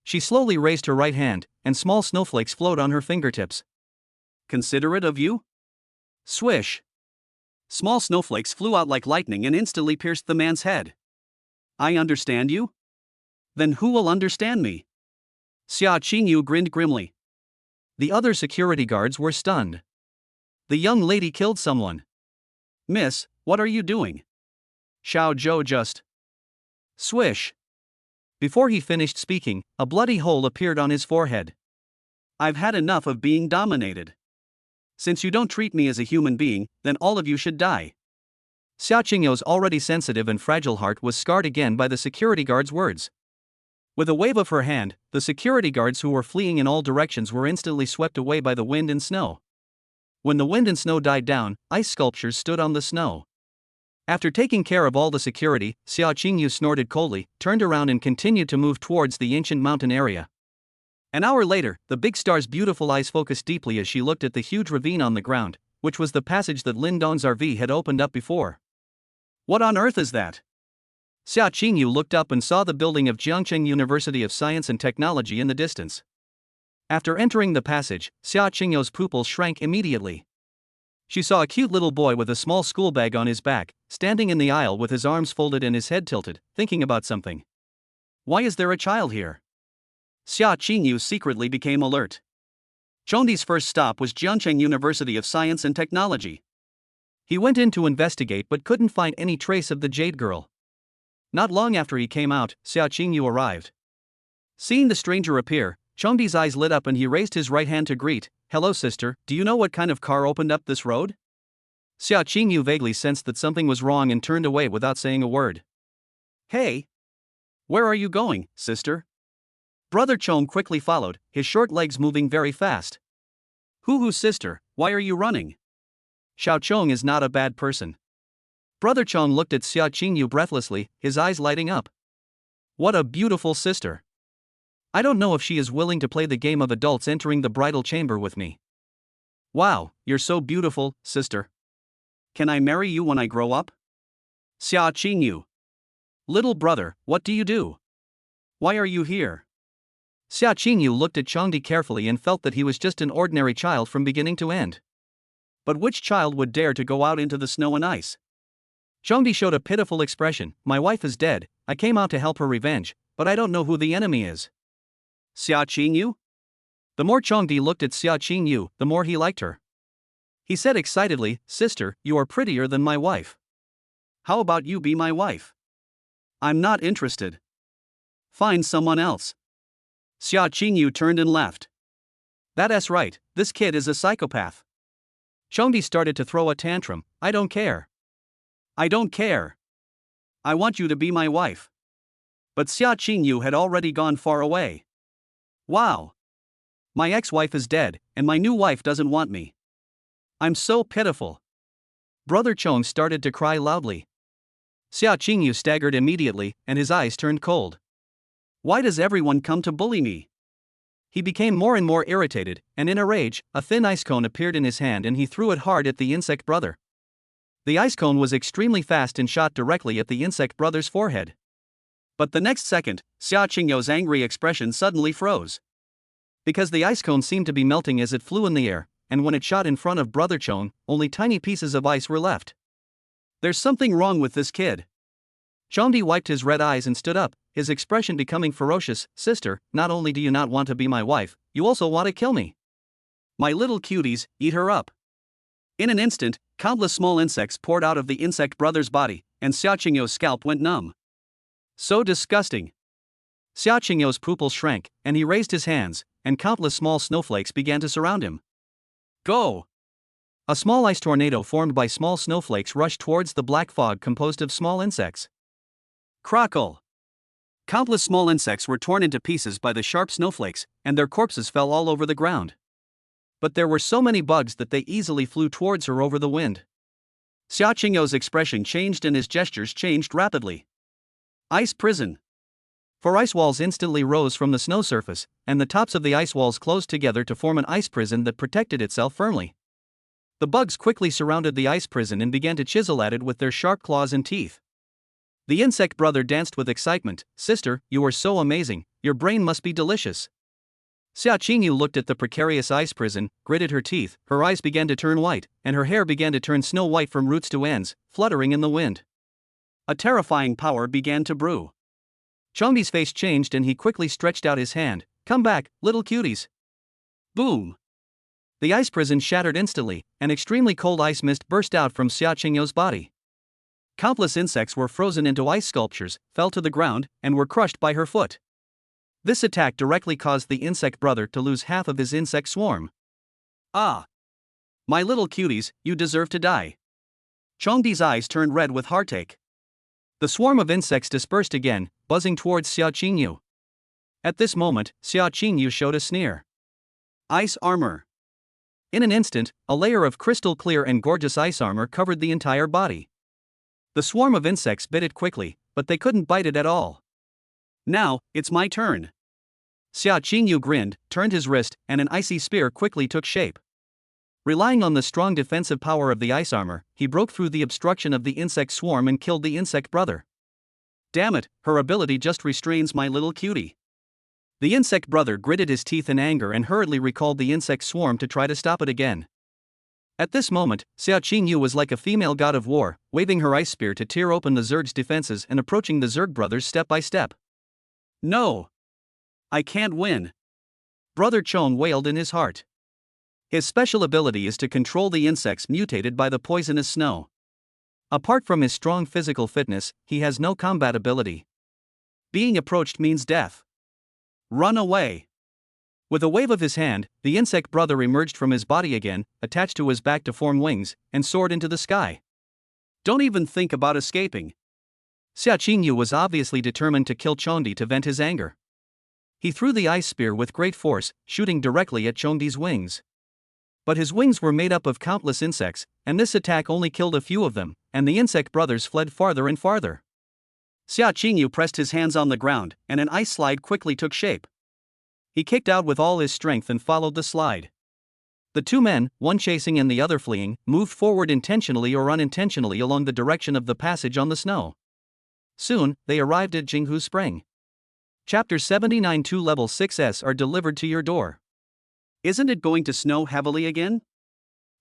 She slowly raised her right hand, and small snowflakes flowed on her fingertips. "Considerate of you?" Swish! Small snowflakes flew out like lightning and instantly pierced the man's head. "I understand you? Then who will understand me?" Xia Qingyu grinned grimly. The other security guards were stunned. The young lady killed someone. "Miss, what are you doing?" Xiao Zhou just. Swish! Before he finished speaking, a bloody hole appeared on his forehead. "I've had enough of being dominated. Since you don't treat me as a human being, then all of you should die." Xia Qingyu's already sensitive and fragile heart was scarred again by the security guard's words. With a wave of her hand, the security guards who were fleeing in all directions were instantly swept away by the wind and snow. When the wind and snow died down, ice sculptures stood on the snow. After taking care of all the security, Xia Qingyu snorted coldly, turned around and continued to move towards the ancient mountain area. An hour later, the big star's beautiful eyes focused deeply as she looked at the huge ravine on the ground, which was the passage that Lin Dong's RV had opened up before. "What on earth is that?" Xia Qingyu looked up and saw the building of Jiangcheng University of Science and Technology in the distance. After entering the passage, Xia Qingyu's pupils shrank immediately. She saw a cute little boy with a small school bag on his back, standing in the aisle with his arms folded and his head tilted, thinking about something. Why is there a child here? Xia Qingyu secretly became alert. Chongdi's first stop was Jiangcheng University of Science and Technology. He went in to investigate but couldn't find any trace of the Jade Girl. Not long after he came out, Xia Qingyu arrived. Seeing the stranger appear, Chongdi's eyes lit up and he raised his right hand to greet. "Hello sister, do you know what kind of car opened up this road?" Xia Qingyu vaguely sensed that something was wrong and turned away without saying a word. "Hey! Where are you going, sister?" Brother Chong quickly followed, his short legs moving very fast. "Hoo-hoo sister, why are you running?" Xiao Chong is not a bad person. Brother Chong looked at Xia Qingyu breathlessly, his eyes lighting up. What a beautiful sister. I don't know if she is willing to play the game of adults entering the bridal chamber with me. Wow, you're so beautiful, sister. Can I marry you when I grow up? Xia Qingyu. Little brother, what do you do? Why are you here? Xia Qingyu looked at Chongdi carefully and felt that he was just an ordinary child from beginning to end. But which child would dare to go out into the snow and ice? Chongdi showed a pitiful expression. My wife is dead, I came out to help her revenge, but I don't know who the enemy is. Xia Qingyu? The more Chongdi looked at Xia Qingyu, the more he liked her. He said excitedly, Sister, you are prettier than my wife. How about you be my wife? I'm not interested. Find someone else. Xia Qingyu turned and left. That's right, this kid is a psychopath. Chongdi started to throw a tantrum. I don't care. I don't care. I want you to be my wife. But Xia Qingyu had already gone far away. Wow. My ex-wife is dead, and my new wife doesn't want me. I'm so pitiful. Brother Chong started to cry loudly. Xia Qingyu staggered immediately, and his eyes turned cold. Why does everyone come to bully me? He became more and more irritated, and in a rage, a thin ice cone appeared in his hand and he threw it hard at the insect brother. The ice cone was extremely fast and shot directly at the insect brother's forehead. But the next second, Xia Qingyu's angry expression suddenly froze. Because the ice cone seemed to be melting as it flew in the air, and when it shot in front of Brother Chong, only tiny pieces of ice were left. There's something wrong with this kid. Chongdi wiped his red eyes and stood up, his expression becoming ferocious. Sister, not only do you not want to be my wife, you also want to kill me. My little cuties, eat her up. In an instant, countless small insects poured out of the insect brother's body, and Xia Qingyu's scalp went numb. So disgusting. Xia Qingyu's pupils shrank, and he raised his hands, and countless small snowflakes began to surround him. Go! A small ice tornado formed by small snowflakes rushed towards the black fog composed of small insects. Crackle! Countless small insects were torn into pieces by the sharp snowflakes, and their corpses fell all over the ground. But there were so many bugs that they easily flew towards her over the wind. Xia Qingyu's expression changed and his gestures changed rapidly. Ice prison. Four ice walls instantly rose from the snow surface, and the tops of the ice walls closed together to form an ice prison that protected itself firmly. The bugs quickly surrounded the ice prison and began to chisel at it with their sharp claws and teeth. The insect brother danced with excitement. Sister, you are so amazing, your brain must be delicious. Xia Qingyu looked at the precarious ice prison, gritted her teeth, her eyes began to turn white, and her hair began to turn snow white from roots to ends, fluttering in the wind. A terrifying power began to brew. Chongdi's face changed and he quickly stretched out his hand. Come back, little cuties. Boom! The ice prison shattered instantly, and extremely cold ice mist burst out from Xia Qingyu's body. Countless insects were frozen into ice sculptures, fell to the ground, and were crushed by her foot. This attack directly caused the insect brother to lose half of his insect swarm. Ah! My little cuties, you deserve to die. Chongdi's eyes turned red with heartache. The swarm of insects dispersed again, buzzing towards Xia Qingyu. At this moment, Xia Qingyu showed a sneer. Ice armor. In an instant, a layer of crystal clear and gorgeous ice armor covered the entire body. The swarm of insects bit it quickly, but they couldn't bite it at all. Now, it's my turn. Xia Qingyu grinned, turned his wrist, and an icy spear quickly took shape. Relying on the strong defensive power of the ice armor, he broke through the obstruction of the insect swarm and killed the insect brother. Damn it, her ability just restrains my little cutie. The insect brother gritted his teeth in anger and hurriedly recalled the insect swarm to try to stop it again. At this moment, Xia Qingyu was like a female god of war, waving her ice spear to tear open the Zerg's defenses and approaching the Zerg brothers step by step. No! I can't win! Brother Chong wailed in his heart. His special ability is to control the insects mutated by the poisonous snow. Apart from his strong physical fitness, he has no combat ability. Being approached means death. Run away! With a wave of his hand, the insect brother emerged from his body again, attached to his back to form wings, and soared into the sky. Don't even think about escaping. Xia Qingyu was obviously determined to kill Chongdi to vent his anger. He threw the ice spear with great force, shooting directly at Chongdi's wings. But his wings were made up of countless insects, and this attack only killed a few of them, and the insect brothers fled farther and farther. Xia Qingyu pressed his hands on the ground, and an ice slide quickly took shape. He kicked out with all his strength and followed the slide. The two men, one chasing and the other fleeing, moved forward intentionally or unintentionally along the direction of the passage on the snow. Soon, they arrived at Jinghu Spring. Chapter 79. 2 Level 6s are delivered to your door. Isn't it going to snow heavily again?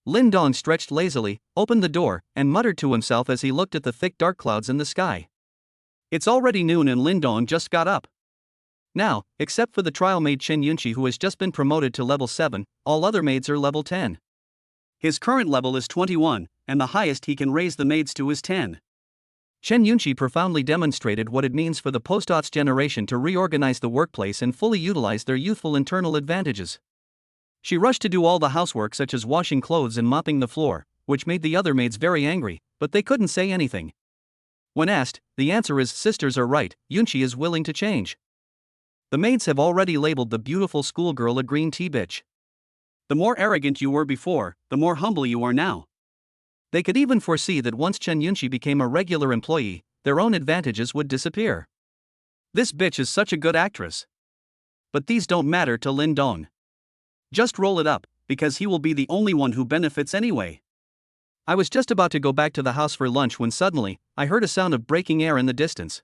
Lin Dong stretched lazily, opened the door, and muttered to himself as he looked at the thick dark clouds in the sky. It's already noon and Lin Dong just got up. Now, except for the trial maid Chen Yunqi who has just been promoted to level 7, all other maids are level 10. His current level is 21, and the highest he can raise the maids to is 10. Chen Yunqi profoundly demonstrated what it means for the post-aughts generation to reorganize the workplace and fully utilize their youthful internal advantages. She rushed to do all the housework such as washing clothes and mopping the floor, which made the other maids very angry, but they couldn't say anything. When asked, the answer is sisters are right, Yunqi is willing to change. The maids have already labeled the beautiful schoolgirl a green tea bitch. The more arrogant you were before, the more humble you are now. They could even foresee that once Chen Yunqi became a regular employee, their own advantages would disappear. This bitch is such a good actress. But these don't matter to Lin Dong. Just roll it up, because he will be the only one who benefits anyway. I was just about to go back to the house for lunch when suddenly, I heard a sound of breaking air in the distance.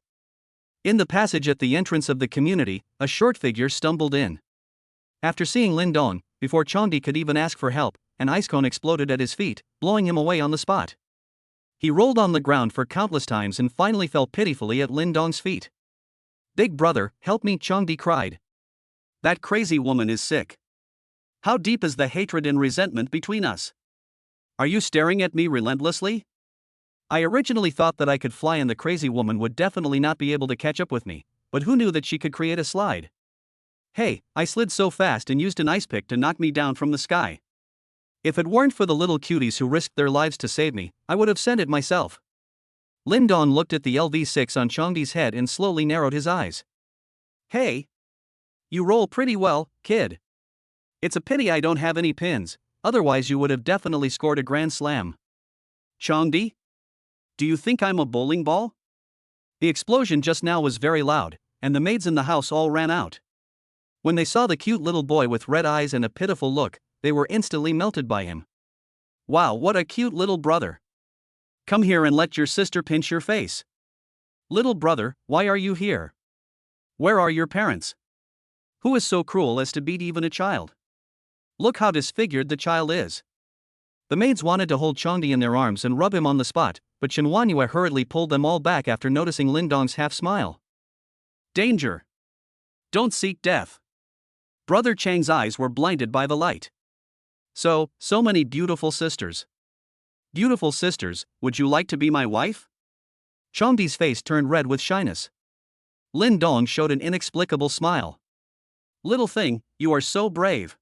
In the passage at the entrance of the community, a short figure stumbled in. After seeing Lin Dong, before Changdi could even ask for help, an ice cone exploded at his feet, blowing him away on the spot. He rolled on the ground for countless times and finally fell pitifully at Lin Dong's feet. Big brother, help me, Changdi cried. That crazy woman is sick. How deep is the hatred and resentment between us? Are you staring at me relentlessly? I originally thought that I could fly and the crazy woman would definitely not be able to catch up with me, but who knew that she could create a slide? Hey, I slid so fast and used an ice pick to knock me down from the sky. If it weren't for the little cuties who risked their lives to save me, I would have sent it myself. Lin Dong looked at the LV6 on Changdi's head and slowly narrowed his eyes. Hey! You roll pretty well, kid. It's a pity I don't have any pins, otherwise you would have definitely scored a grand slam. Changdi? Do you think I'm a bowling ball? The explosion just now was very loud, and the maids in the house all ran out. When they saw the cute little boy with red eyes and a pitiful look, they were instantly melted by him. Wow, what a cute little brother. Come here and let your sister pinch your face. Little brother, why are you here? Where are your parents? Who is so cruel as to beat even a child? Look how disfigured the child is. The maids wanted to hold Changdi in their arms and rub him on the spot, but Chen Huanyue hurriedly pulled them all back after noticing Lin Dong's half-smile. Danger! Don't seek death. Brother Chang's eyes were blinded by the light. So many beautiful sisters. Beautiful sisters, would you like to be my wife? Changdi's face turned red with shyness. Lin Dong showed an inexplicable smile. Little thing, you are so brave.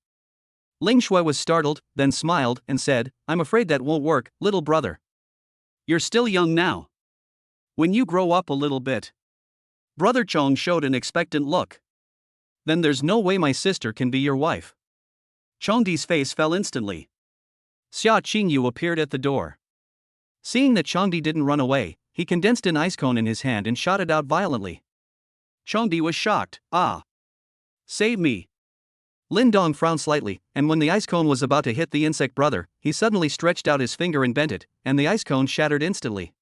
Ling Shui was startled, then smiled and said, I'm afraid that won't work, little brother. You're still young now. When you grow up a little bit. Brother Chong showed an expectant look. Then there's no way my sister can be your wife. Changdi's face fell instantly. Xia Qingyu appeared at the door. Seeing that Changdi didn't run away, he condensed an ice cone in his hand and shot it out violently. Changdi was shocked. Ah! Save me! Lin Dong frowned slightly, and when the ice cone was about to hit the insect brother, he suddenly stretched out his finger and bent it, and the ice cone shattered instantly.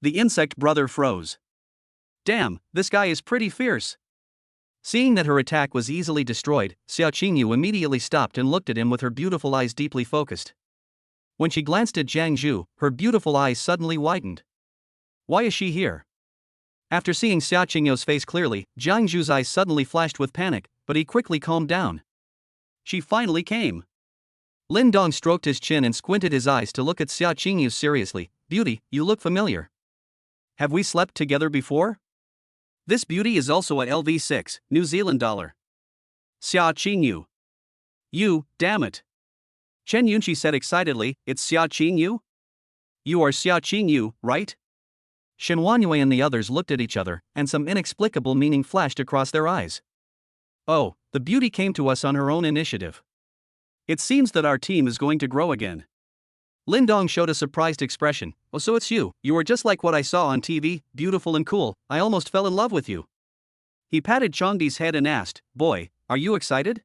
The insect brother froze. Damn, this guy is pretty fierce. Seeing that her attack was easily destroyed, Xia Qingyu immediately stopped and looked at him with her beautiful eyes deeply focused. When she glanced at Jiang Zhu, her beautiful eyes suddenly widened. Why is she here? After seeing Xia Qingyu's face clearly, Jiang Zhu's eyes suddenly flashed with panic, but he quickly calmed down. She finally came. Lin Dong stroked his chin and squinted his eyes to look at Xia Qingyu seriously. Beauty, you look familiar. Have we slept together before? This beauty is also a LV6, New Zealand dollar. Xia Qingyu. You, damn it. Chen Yunqi said excitedly, it's Xia Qingyu? You are Xia Qingyu, right? Shen Huanyue and the others looked at each other, and some inexplicable meaning flashed across their eyes. Oh, the beauty came to us on her own initiative. It seems that our team is going to grow again. Lindong showed a surprised expression. Oh, so it's you. You were just like what I saw on TV, beautiful and cool. I almost fell in love with you. He patted Chongdi's head and asked, Boy, are you excited?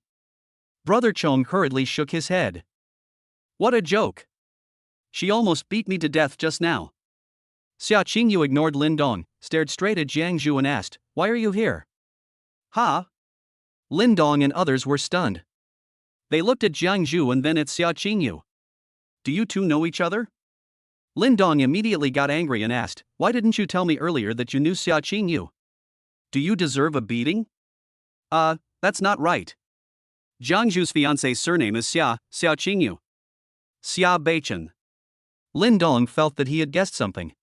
Brother Chong hurriedly shook his head. What a joke. She almost beat me to death just now. Xia Qingyu ignored Lindong, stared straight at Jiang Zhu and asked, Why are you here? Ha? Lindong and others were stunned. They looked at Jiang Zhu and then at Xia Qingyu. Do you two know each other? Lindong immediately got angry and asked, Why didn't you tell me earlier that you knew Xia Qingyu? Do you deserve a beating? That's not right. Jiang Zhu's fiance's surname is Xia Qingyu. Xia Beichen. Lindong felt that he had guessed something.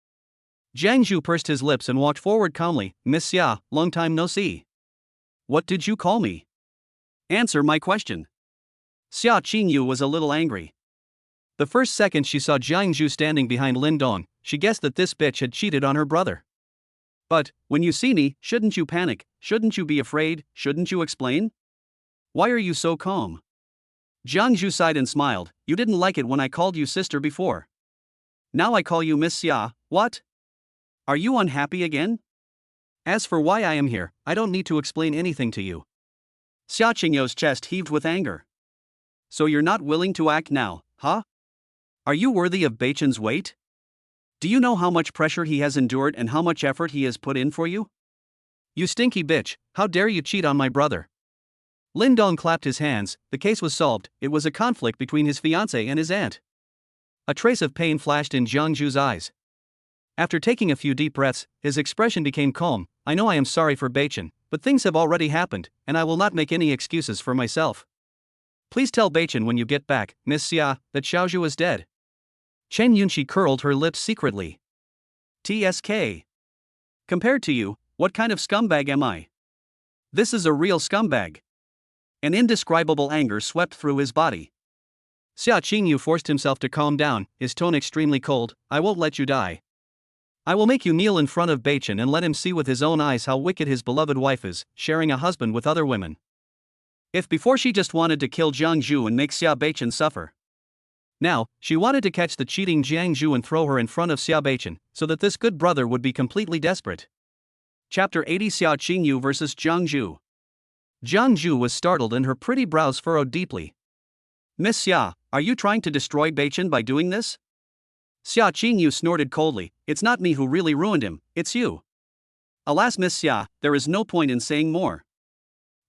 Jiang Zhu pursed his lips and walked forward calmly. Miss Xia, long time no see. What did you call me? Answer my question. Xia Qingyu was a little angry. The first second she saw Jiang Zhu standing behind Lindong, she guessed that this bitch had cheated on her brother. But, when you see me, shouldn't you panic, shouldn't you be afraid, shouldn't you explain? Why are you so calm? Jiang Zhu sighed and smiled. You didn't like it when I called you sister before. Now I call you Miss Xia, what? Are you unhappy again? As for why I am here, I don't need to explain anything to you. Xia Qingyu's chest heaved with anger. So you're not willing to act now, huh? Are you worthy of Beichen's weight? Do you know how much pressure he has endured and how much effort he has put in for you? You stinky bitch, how dare you cheat on my brother? Lindong clapped his hands. The case was solved. It was a conflict between his fiancée and his aunt. A trace of pain flashed in Jiang Zhu's eyes. After taking a few deep breaths, his expression became calm. I know I am sorry for Beichen, but things have already happened, and I will not make any excuses for myself. Please tell Beichen when you get back, Miss Xia, that Xiaozhu is dead. Chen Yunqi curled her lips secretly. TSK. Compared to you, what kind of scumbag am I? This is a real scumbag. An indescribable anger swept through his body. Xia Qingyu forced himself to calm down, his tone extremely cold. I won't let you die. I will make you kneel in front of Beichen and let him see with his own eyes how wicked his beloved wife is, sharing a husband with other women. If before she just wanted to kill Jiang Zhu and make Xia Beichen suffer. Now, she wanted to catch the cheating Jiang Zhu and throw her in front of Xia Beichen, so that this good brother would be completely desperate. Chapter 80 Xia Qingyu vs Jiang Zhu. Jiang Zhu was startled and her pretty brows furrowed deeply. Miss Xia, are you trying to destroy Beichen by doing this? Xia Qingyu snorted coldly. It's not me who really ruined him, it's you. Alas, Miss Xia, there is no point in saying more.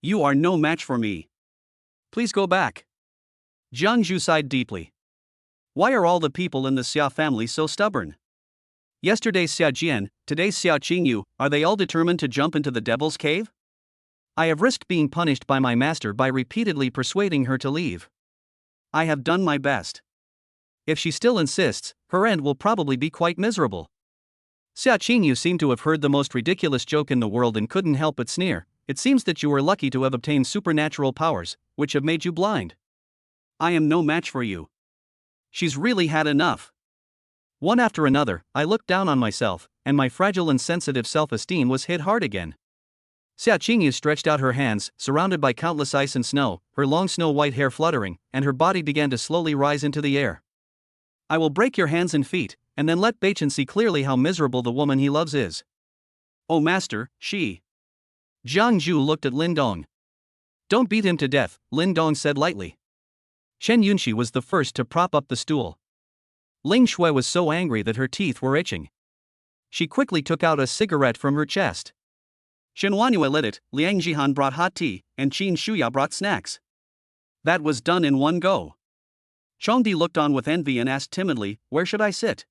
You are no match for me. Please go back. Jiang Zhu sighed deeply. Why are all the people in the Xia family so stubborn? Yesterday's Xia Jian, today's Xia Qingyu, are they all determined to jump into the devil's cave? I have risked being punished by my master by repeatedly persuading her to leave. I have done my best. If she still insists, her end will probably be quite miserable. Xia Qingyu seemed to have heard the most ridiculous joke in the world and couldn't help but sneer. It seems that you were lucky to have obtained supernatural powers, which have made you blind. I am no match for you. She's really had enough. One after another, I looked down on myself, and my fragile and sensitive self-esteem was hit hard again. Xia Qingyu stretched out her hands, surrounded by countless ice and snow, her long snow-white hair fluttering, and her body began to slowly rise into the air. I will break your hands and feet, and then let Beichen see clearly how miserable the woman he loves is. Oh master, she. Jiang Zhu looked at Lindong. Don't beat him to death, Lindong said lightly. Chen Yunqi was the first to prop up the stool. Ling Shui was so angry that her teeth were itching. She quickly took out a cigarette from her chest. Shen Huanyue lit it, Liang Jihan brought hot tea, and Qin Shuya brought snacks. That was done in one go. Chongdi looked on with envy and asked timidly, where should I sit?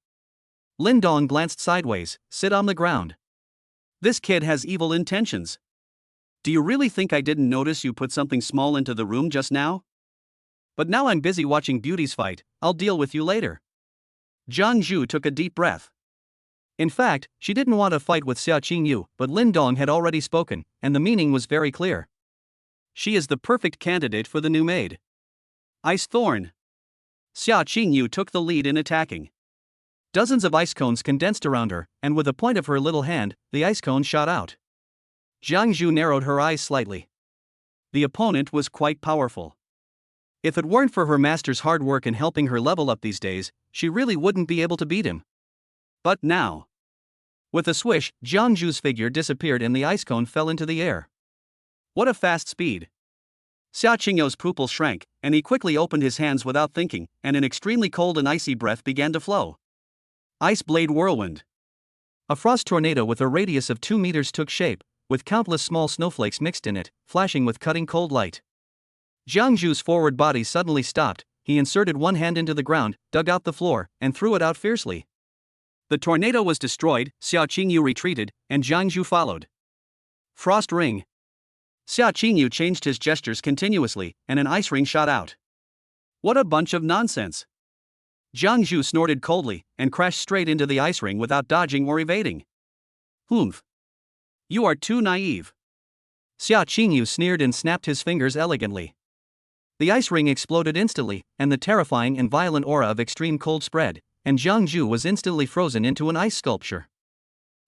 Lindong glanced sideways. Sit on the ground. This kid has evil intentions. Do you really think I didn't notice you put something small into the room just now? But now I'm busy watching beauties fight, I'll deal with you later. Jiang Zhu took a deep breath. In fact, she didn't want to fight with Xia Qingyu, but Lindong had already spoken, and the meaning was very clear. She is the perfect candidate for the new maid. Ice Thorn. Xia Qingyu took the lead in attacking. Dozens of ice cones condensed around her, and with the point of her little hand, the ice cone shot out. Jiang Zhu narrowed her eyes slightly. The opponent was quite powerful. If it weren't for her master's hard work in helping her level up these days, she really wouldn't be able to beat him. But now. With a swish, Jiangju's figure disappeared and the ice cone fell into the air. What a fast speed! Xia Qingyo's pupil shrank, and he quickly opened his hands without thinking, and an extremely cold and icy breath began to flow. Ice Blade Whirlwind. A frost tornado with a radius of 2 meters took shape, with countless small snowflakes mixed in it, flashing with cutting cold light. Jiangju's forward body suddenly stopped. He inserted one hand into the ground, dug out the floor, and threw it out fiercely. The tornado was destroyed, Xia Qingyu retreated, and Jiangju followed. Frost Ring. Xia Qingyu changed his gestures continuously, and an ice ring shot out. What a bunch of nonsense! Jiangju snorted coldly, and crashed straight into the ice ring without dodging or evading. Humph! You are too naive. Xia Qingyu sneered and snapped his fingers elegantly. The ice ring exploded instantly, and the terrifying and violent aura of extreme cold spread, and Jiangju was instantly frozen into an ice sculpture.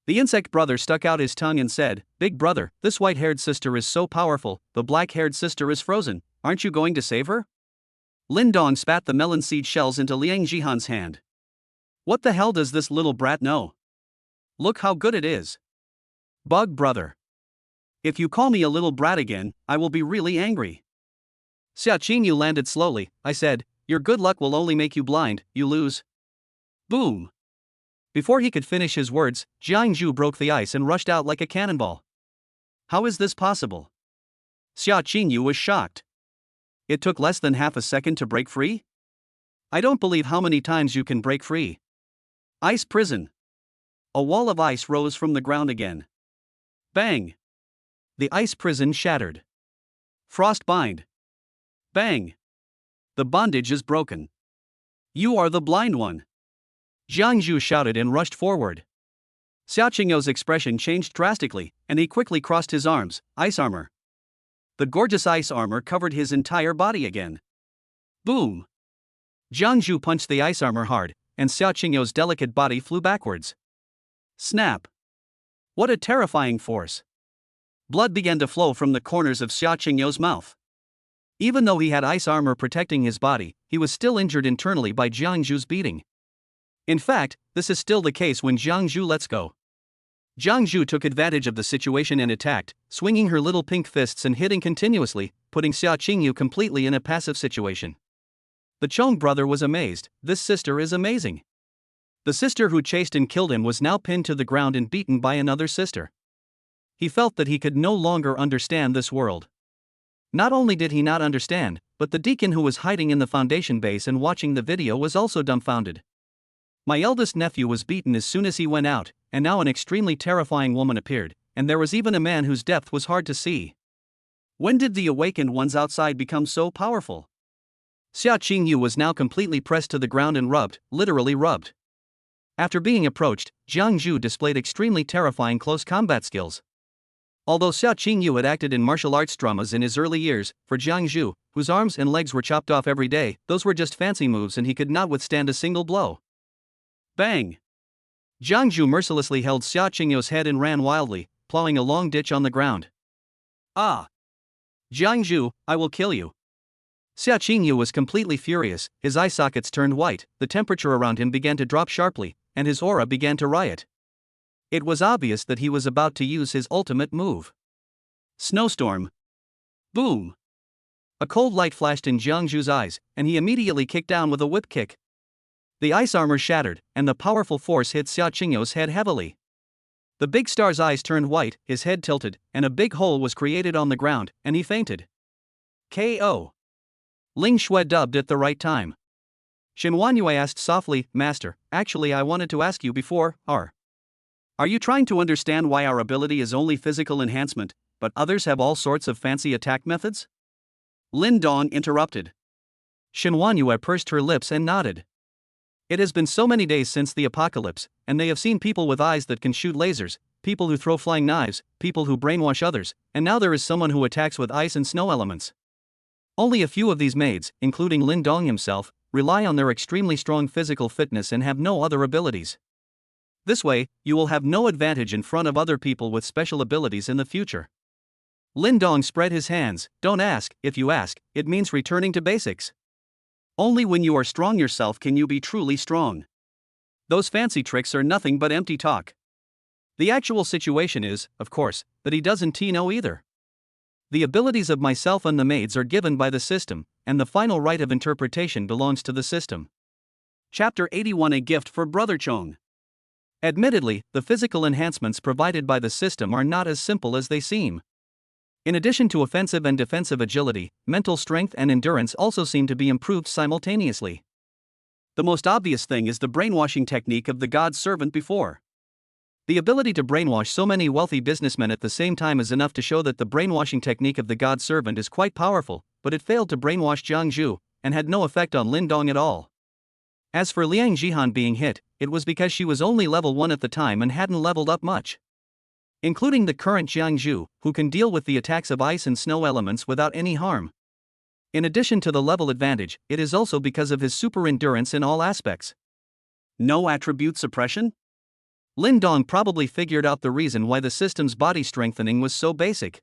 The insect brother stuck out his tongue and said, "Big brother, this white-haired sister is so powerful, the black-haired sister is frozen, aren't you going to save her?" Lin Dong spat the melon seed shells into Liang Jihan's hand. What the hell does this little brat know? Look how good it is. Bug brother. If you call me a little brat again, I will be really angry. Xia Qingyu landed slowly. I said, "Your good luck will only make you blind, you lose." Boom. Before he could finish his words, Jiangju broke the ice and rushed out like a cannonball. How is this possible? Xia Qingyu was shocked. It took less than half a second to break free? I don't believe how many times you can break free. Ice prison. A wall of ice rose from the ground again. Bang. The ice prison shattered. Frost bind. Bang. The bondage is broken. You are the blind one. Jiangju shouted and rushed forward. Xia Qingyo's expression changed drastically, and he quickly crossed his arms. Ice armor. The gorgeous ice armor covered his entire body again. Boom! Jiangju punched the ice armor hard, and Xia Qingyo's delicate body flew backwards. Snap! What a terrifying force! Blood began to flow from the corners of Xia Qingyo's mouth. Even though he had ice armor protecting his body, he was still injured internally by Jiangju's beating. In fact, this is still the case when Jiangju lets go. Jiangju took advantage of the situation and attacked, swinging her little pink fists and hitting continuously, putting Xia Qingyu completely in a passive situation. The Chong brother was amazed. This sister is amazing. The sister who chased and killed him was now pinned to the ground and beaten by another sister. He felt that he could no longer understand this world. Not only did he not understand, but the deacon who was hiding in the foundation base and watching the video was also dumbfounded. My eldest nephew was beaten as soon as he went out, and now an extremely terrifying woman appeared, and there was even a man whose depth was hard to see. When did the awakened ones outside become so powerful? Xia Qingyu was now completely pressed to the ground and rubbed, literally rubbed. After being approached, Jiangju displayed extremely terrifying close combat skills. Although Xia Qingyu had acted in martial arts dramas in his early years, for Jiangju, whose arms and legs were chopped off every day, those were just fancy moves and he could not withstand a single blow. Bang! Jiangju mercilessly held Xia Qingyo's head and ran wildly, plowing a long ditch on the ground. Ah! Jiangju, I will kill you. Xia Qingyu was completely furious, his eye sockets turned white, the temperature around him began to drop sharply, and his aura began to riot. It was obvious that he was about to use his ultimate move. Snowstorm. Boom! A cold light flashed in Jiangju's eyes, and he immediately kicked down with a whip kick. The ice armor shattered, and the powerful force hit Xia Qingyo's head heavily. The big star's eyes turned white, his head tilted, and a big hole was created on the ground, and he fainted. KO. Ling Shui dubbed at the right time. Shen Wanyue asked softly, "Master, actually I wanted to ask you before, are you trying to understand why our ability is only physical enhancement, but others have all sorts of fancy attack methods?" Lin Dong interrupted. Shen Wanyue pursed her lips and nodded. It has been so many days since the apocalypse, and they have seen people with eyes that can shoot lasers, people who throw flying knives, people who brainwash others, and now there is someone who attacks with ice and snow elements. Only a few of these maids, including Lin Dong himself, rely on their extremely strong physical fitness and have no other abilities. This way, you will have no advantage in front of other people with special abilities in the future. Lin Dong spread his hands. Don't ask. If you ask, it means returning to basics. Only when you are strong yourself can you be truly strong. Those fancy tricks are nothing but empty talk. The actual situation is, of course, that he doesn't know either. The abilities of myself and the maids are given by the system, and the final right of interpretation belongs to the system. Chapter 81: A Gift for Brother Chong. Admittedly, the physical enhancements provided by the system are not as simple as they seem. In addition to offensive and defensive agility, mental strength and endurance also seem to be improved simultaneously. The most obvious thing is the brainwashing technique of the God's servant before. The ability to brainwash so many wealthy businessmen at the same time is enough to show that the brainwashing technique of the God's servant is quite powerful, but it failed to brainwash Jiang Zhu, and had no effect on Lin Dong at all. As for Liang Jihan being hit, it was because she was only level 1 at the time and hadn't leveled up much. Including the current Jiang Zhu, who can deal with the attacks of ice and snow elements without any harm. In addition to the level advantage, it is also because of his super endurance in all aspects. No attribute suppression? Lin Dong probably figured out the reason why the system's body strengthening was so basic.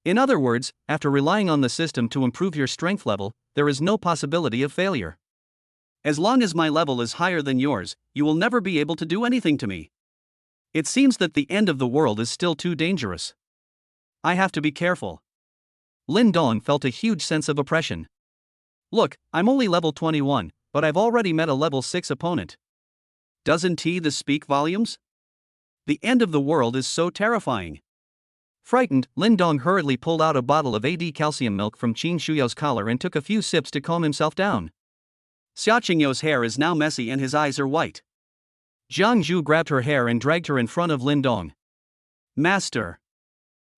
In other words, after relying on the system to improve your strength level, there is no possibility of failure. As long as my level is higher than yours, you will never be able to do anything to me. It seems that the end of the world is still too dangerous. I have to be careful. Lin Dong felt a huge sense of oppression. Look, I'm only level 21, but I've already met a level 6 opponent. Doesn't this speak volumes? The end of the world is so terrifying. Frightened, Lin Dong hurriedly pulled out a bottle of AD calcium milk from Qin Shuyao's collar and took a few sips to calm himself down. Xia Qingyou's hair is now messy and his eyes are white. Jiang Zhu grabbed her hair and dragged her in front of Lin Dong. Master.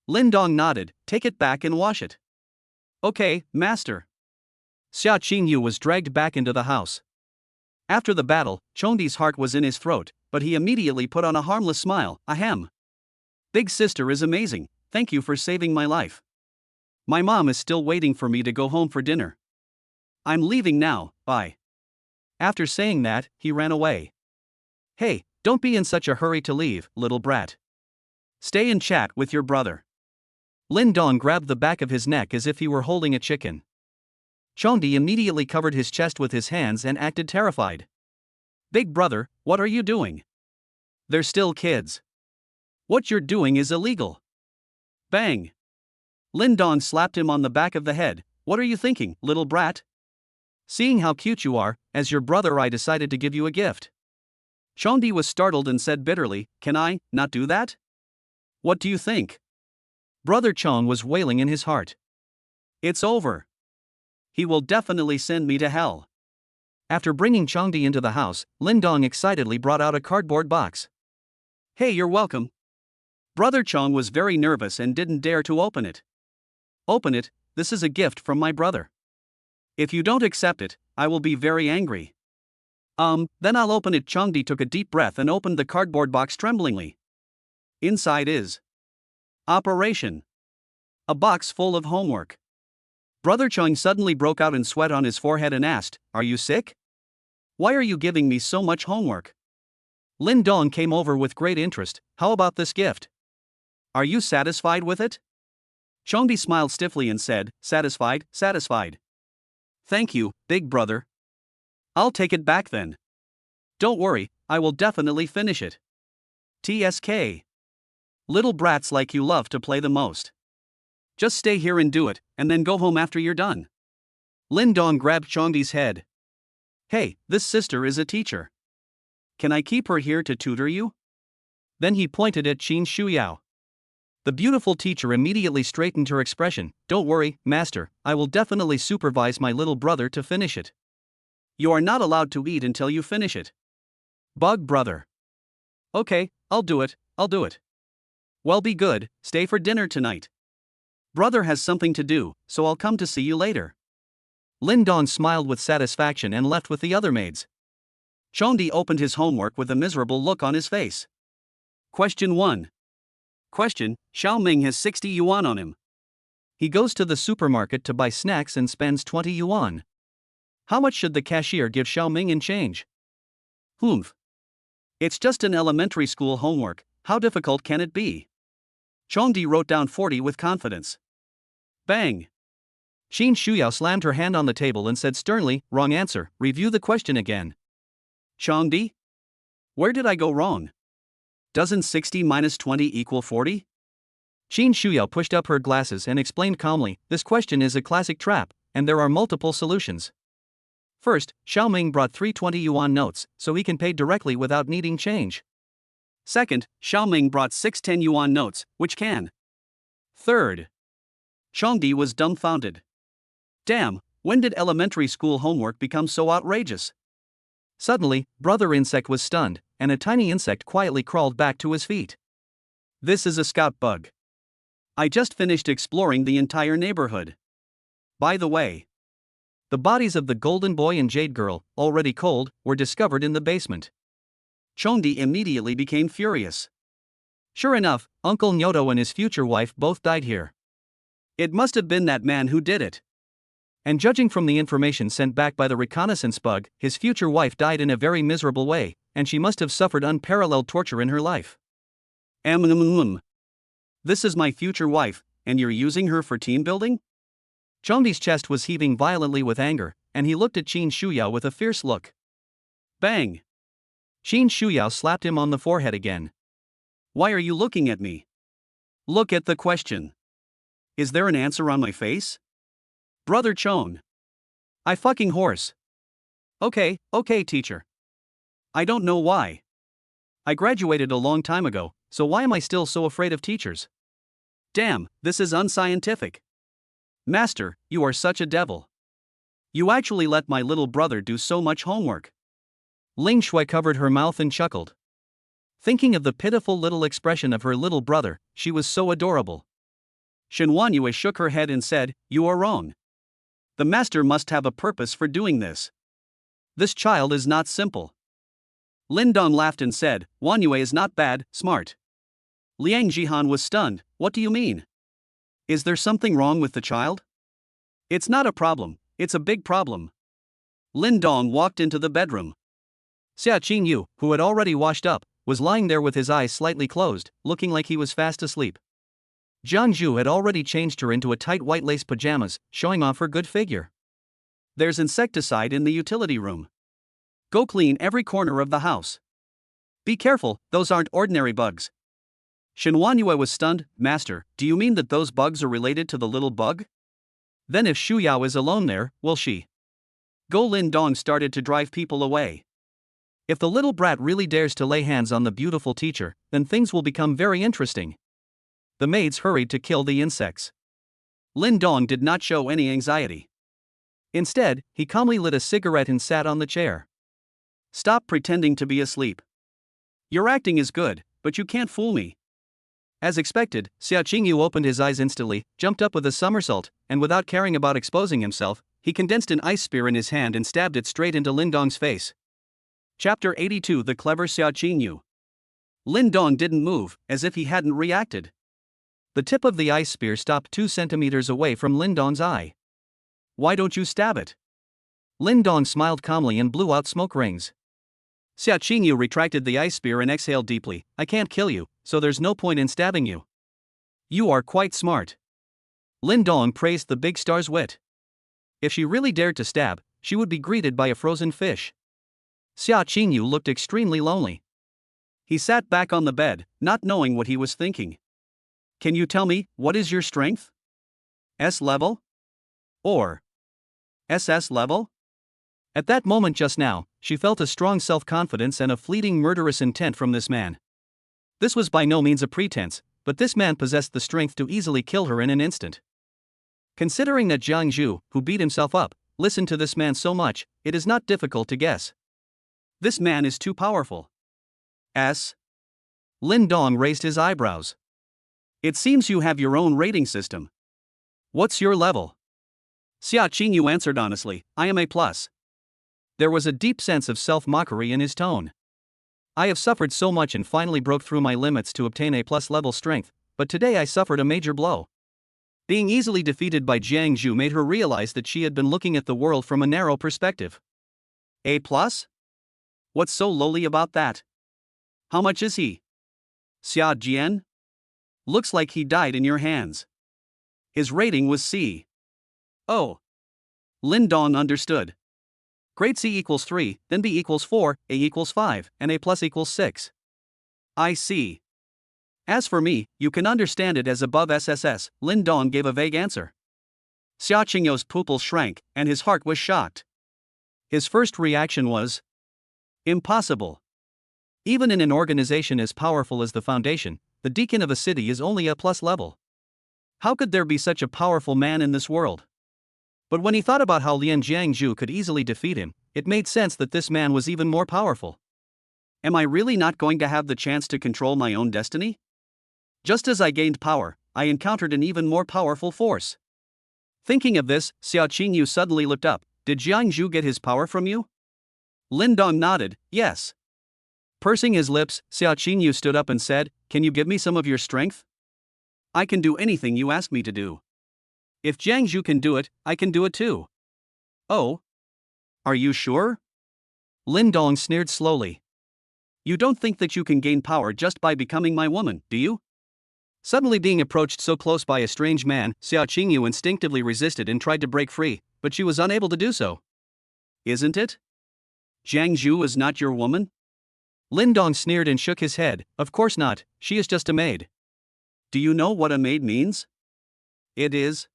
Lin Dong nodded. Take it back and wash it. Okay, master. Xia Qingyu was dragged back into the house. After the battle, Chongdi's heart was in his throat, but he immediately put on a harmless smile. Ahem. Big sister is amazing, thank you for saving my life. My mom is still waiting for me to go home for dinner. I'm leaving now, bye. After saying that, he ran away. Hey, don't be in such a hurry to leave, little brat. Stay and chat with your brother. Lin Dong grabbed the back of his neck as if he were holding a chicken. Chongdi immediately covered his chest with his hands and acted terrified. Big brother, what are you doing? They're still kids. What you're doing is illegal. Bang. Lin Dong slapped him on the back of the head. What are you thinking, little brat? Seeing how cute you are, as your brother I decided to give you a gift. Chongdi was startled and said bitterly, can I not do that? What do you think? Brother Chong was wailing in his heart. It's over. He will definitely send me to hell. After bringing Chongdi into the house, Lin Dong excitedly brought out a cardboard box. Hey, you're welcome. Brother Chong was very nervous and didn't dare to open it. Open it, this is a gift from my brother. If you don't accept it, I will be very angry. Then I'll open it. Chongdi took a deep breath and opened the cardboard box tremblingly. Inside is Operation. A box full of homework. Brother Chong suddenly broke out in sweat on his forehead and asked, are you sick? Why are you giving me so much homework? Lin Dong came over with great interest. How about this gift? Are you satisfied with it? Chongdi smiled stiffly and said, satisfied, satisfied. Thank you, big brother. I'll take it back then. Don't worry, I will definitely finish it. TSK. Little brats like you love to play the most. Just stay here and do it, and then go home after you're done. Lin Dong grabbed Chongdi's head. Hey, this sister is a teacher. Can I keep her here to tutor you? Then he pointed at Qin Shuyao. The beautiful teacher immediately straightened her expression. Don't worry, master, I will definitely supervise my little brother to finish it. You are not allowed to eat until you finish it. Bug brother. Okay, I'll do it. Well, be good, stay for dinner tonight. Brother has something to do, so I'll come to see you later. Lin Dong smiled with satisfaction and left with the other maids. Chongdi opened his homework with a miserable look on his face. Question 1. Question, Xiao Ming has 60 yuan on him. He goes to the supermarket to buy snacks and spends 20 yuan. How much should the cashier give Xiao Ming in change? Humph. It's just an elementary school homework, how difficult can it be? Chongdi wrote down 40 with confidence. Bang! Qin Shuyao slammed her hand on the table and said sternly, "Wrong answer, review the question again." Chongdi? Where did I go wrong? Doesn't 60 minus 20 equal 40? Qin Shuyao pushed up her glasses and explained calmly, "This question is a classic trap, and there are multiple solutions. First, Xiaoming brought 320 yuan notes, so he can pay directly without needing change. Second, Xiaoming brought 610 yuan notes, which can. Third, Chongdi was dumbfounded. Damn, when did elementary school homework become so outrageous? Suddenly, Brother Insect was stunned, and a tiny insect quietly crawled back to his feet. This is a scout bug. I just finished exploring the entire neighborhood. By the way, the bodies of the Golden Boy and Jade Girl, already cold, were discovered in the basement. Chongdi immediately became furious. Sure enough, Uncle Nyoto and his future wife both died here. It must have been that man who did it. And judging from the information sent back by the reconnaissance bug, his future wife died in a very miserable way, and she must have suffered unparalleled torture in her life. This is my future wife, and you're using her for team building? Chongdi's chest was heaving violently with anger, and he looked at Qin Shuyao with a fierce look. Bang! Qin Shuyao slapped him on the forehead again. Why are you looking at me? Look at the question. Is there an answer on my face? Brother Chong. I fucking horse. Okay, teacher. I don't know why. I graduated a long time ago, so why am I still so afraid of teachers? Damn, this is unscientific. Master, you are such a devil. You actually let my little brother do so much homework. Ling Shui covered her mouth and chuckled. Thinking of the pitiful little expression of her little brother, she was so adorable. Shen Wanyue shook her head and said, "You are wrong. The master must have a purpose for doing this. This child is not simple." Lin Dong laughed and said, "Wanyue is not bad, smart." Liang Jihan was stunned. What do you mean? Is there something wrong with the child? It's not a problem, it's a big problem. Lin Dong walked into the bedroom. Xia Qingyu, who had already washed up, was lying there with his eyes slightly closed, looking like he was fast asleep. Jiang Zhu had already changed her into a tight white lace pajamas, showing off her good figure. There's insecticide in the utility room. Go clean every corner of the house. Be careful, those aren't ordinary bugs. Shen Wanyue was stunned. Master, do you mean that those bugs are related to the little bug? Then if Shu Yao is alone there, will she? Go Lin Dong started to drive people away. If the little brat really dares to lay hands on the beautiful teacher, then things will become very interesting. The maids hurried to kill the insects. Lin Dong did not show any anxiety. Instead, he calmly lit a cigarette and sat on the chair. Stop pretending to be asleep. Your acting is good, but you can't fool me. As expected, Xia Qingyu opened his eyes instantly, jumped up with a somersault, and without caring about exposing himself, he condensed an ice spear in his hand and stabbed it straight into Lin Dong's face. Chapter 82 The Clever Xia Qingyu. Lin Dong didn't move, as if he hadn't reacted. The tip of the ice spear stopped 2 centimeters away from Lin Dong's eye. Why don't you stab it? Lin Dong smiled calmly and blew out smoke rings. Xia Qingyu retracted the ice spear and exhaled deeply. I can't kill you, so there's no point in stabbing you. You are quite smart. Lin Dong praised the big star's wit. If she really dared to stab, she would be greeted by a frozen fish. Xia Qingyu looked extremely lonely. He sat back on the bed, not knowing what he was thinking. Can you tell me, what is your strength? S level? Or SS level? At that moment just now, she felt a strong self-confidence and a fleeting murderous intent from this man. This was by no means a pretense, but this man possessed the strength to easily kill her in an instant. Considering that Jiang Zhu, who beat himself up, listened to this man so much, it is not difficult to guess. This man is too powerful. S. Lin Dong raised his eyebrows. It seems you have your own rating system. What's your level? Xia Qingyu answered honestly, I am A+. There was a deep sense of self-mockery in his tone. I have suffered so much and finally broke through my limits to obtain A+ level strength, but today I suffered a major blow. Being easily defeated by Jiang Zhu made her realize that she had been looking at the world from a narrow perspective. A+? What's so lowly about that? How much is he? Xia Jian? Looks like he died in your hands. His rating was C. Oh. Lin Dong understood. Grade C equals 3, then B equals 4, A equals 5, and A plus equals 6. I see. As for me, you can understand it as above SSS, Lin Dong gave a vague answer. Xia Qingyu's pupil shrank, and his heart was shocked. His first reaction was impossible. Even in an organization as powerful as the Foundation, the deacon of a city is only a plus level. How could there be such a powerful man in this world? But when he thought about how Lian Jiangzhu could easily defeat him, it made sense that this man was even more powerful. Am I really not going to have the chance to control my own destiny? Just as I gained power, I encountered an even more powerful force. Thinking of this, Xia Qingyu suddenly looked up. Did Jiangzhu get his power from you? Lin Dong nodded, yes. Pursing his lips, Xia Qingyu stood up and said, Can you give me some of your strength? I can do anything you ask me to do. If Jiangzhu can do it, I can do it too. Oh? Are you sure? Lin Dong sneered slowly. You don't think that you can gain power just by becoming my woman, do you? Suddenly being approached so close by a strange man, Xia Qingyu instinctively resisted and tried to break free, but she was unable to do so. Isn't it? Jiangzhu is not your woman? Lin Dong sneered and shook his head. Of course not, she is just a maid. Do you know what a maid means? It is.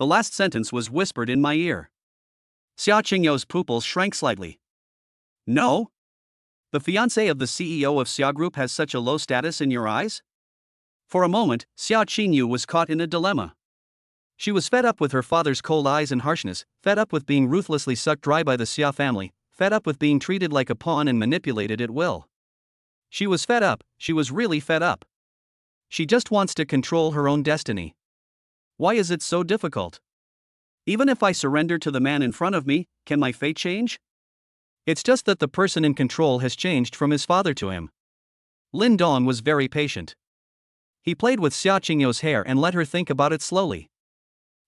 The last sentence was whispered in my ear. Xia Qingyu's pupils shrank slightly. No? The fiancé of the CEO of Xia Group has such a low status in your eyes? For a moment, Xia Qingyu was caught in a dilemma. She was fed up with her father's cold eyes and harshness, fed up with being ruthlessly sucked dry by the Xia family, fed up with being treated like a pawn and manipulated at will. She was fed up, she was really fed up. She just wants to control her own destiny. Why is it so difficult? Even if I surrender to the man in front of me, can my fate change? It's just that the person in control has changed from his father to him. Lin Dong was very patient. He played with Xia Qingyu's hair and let her think about it slowly.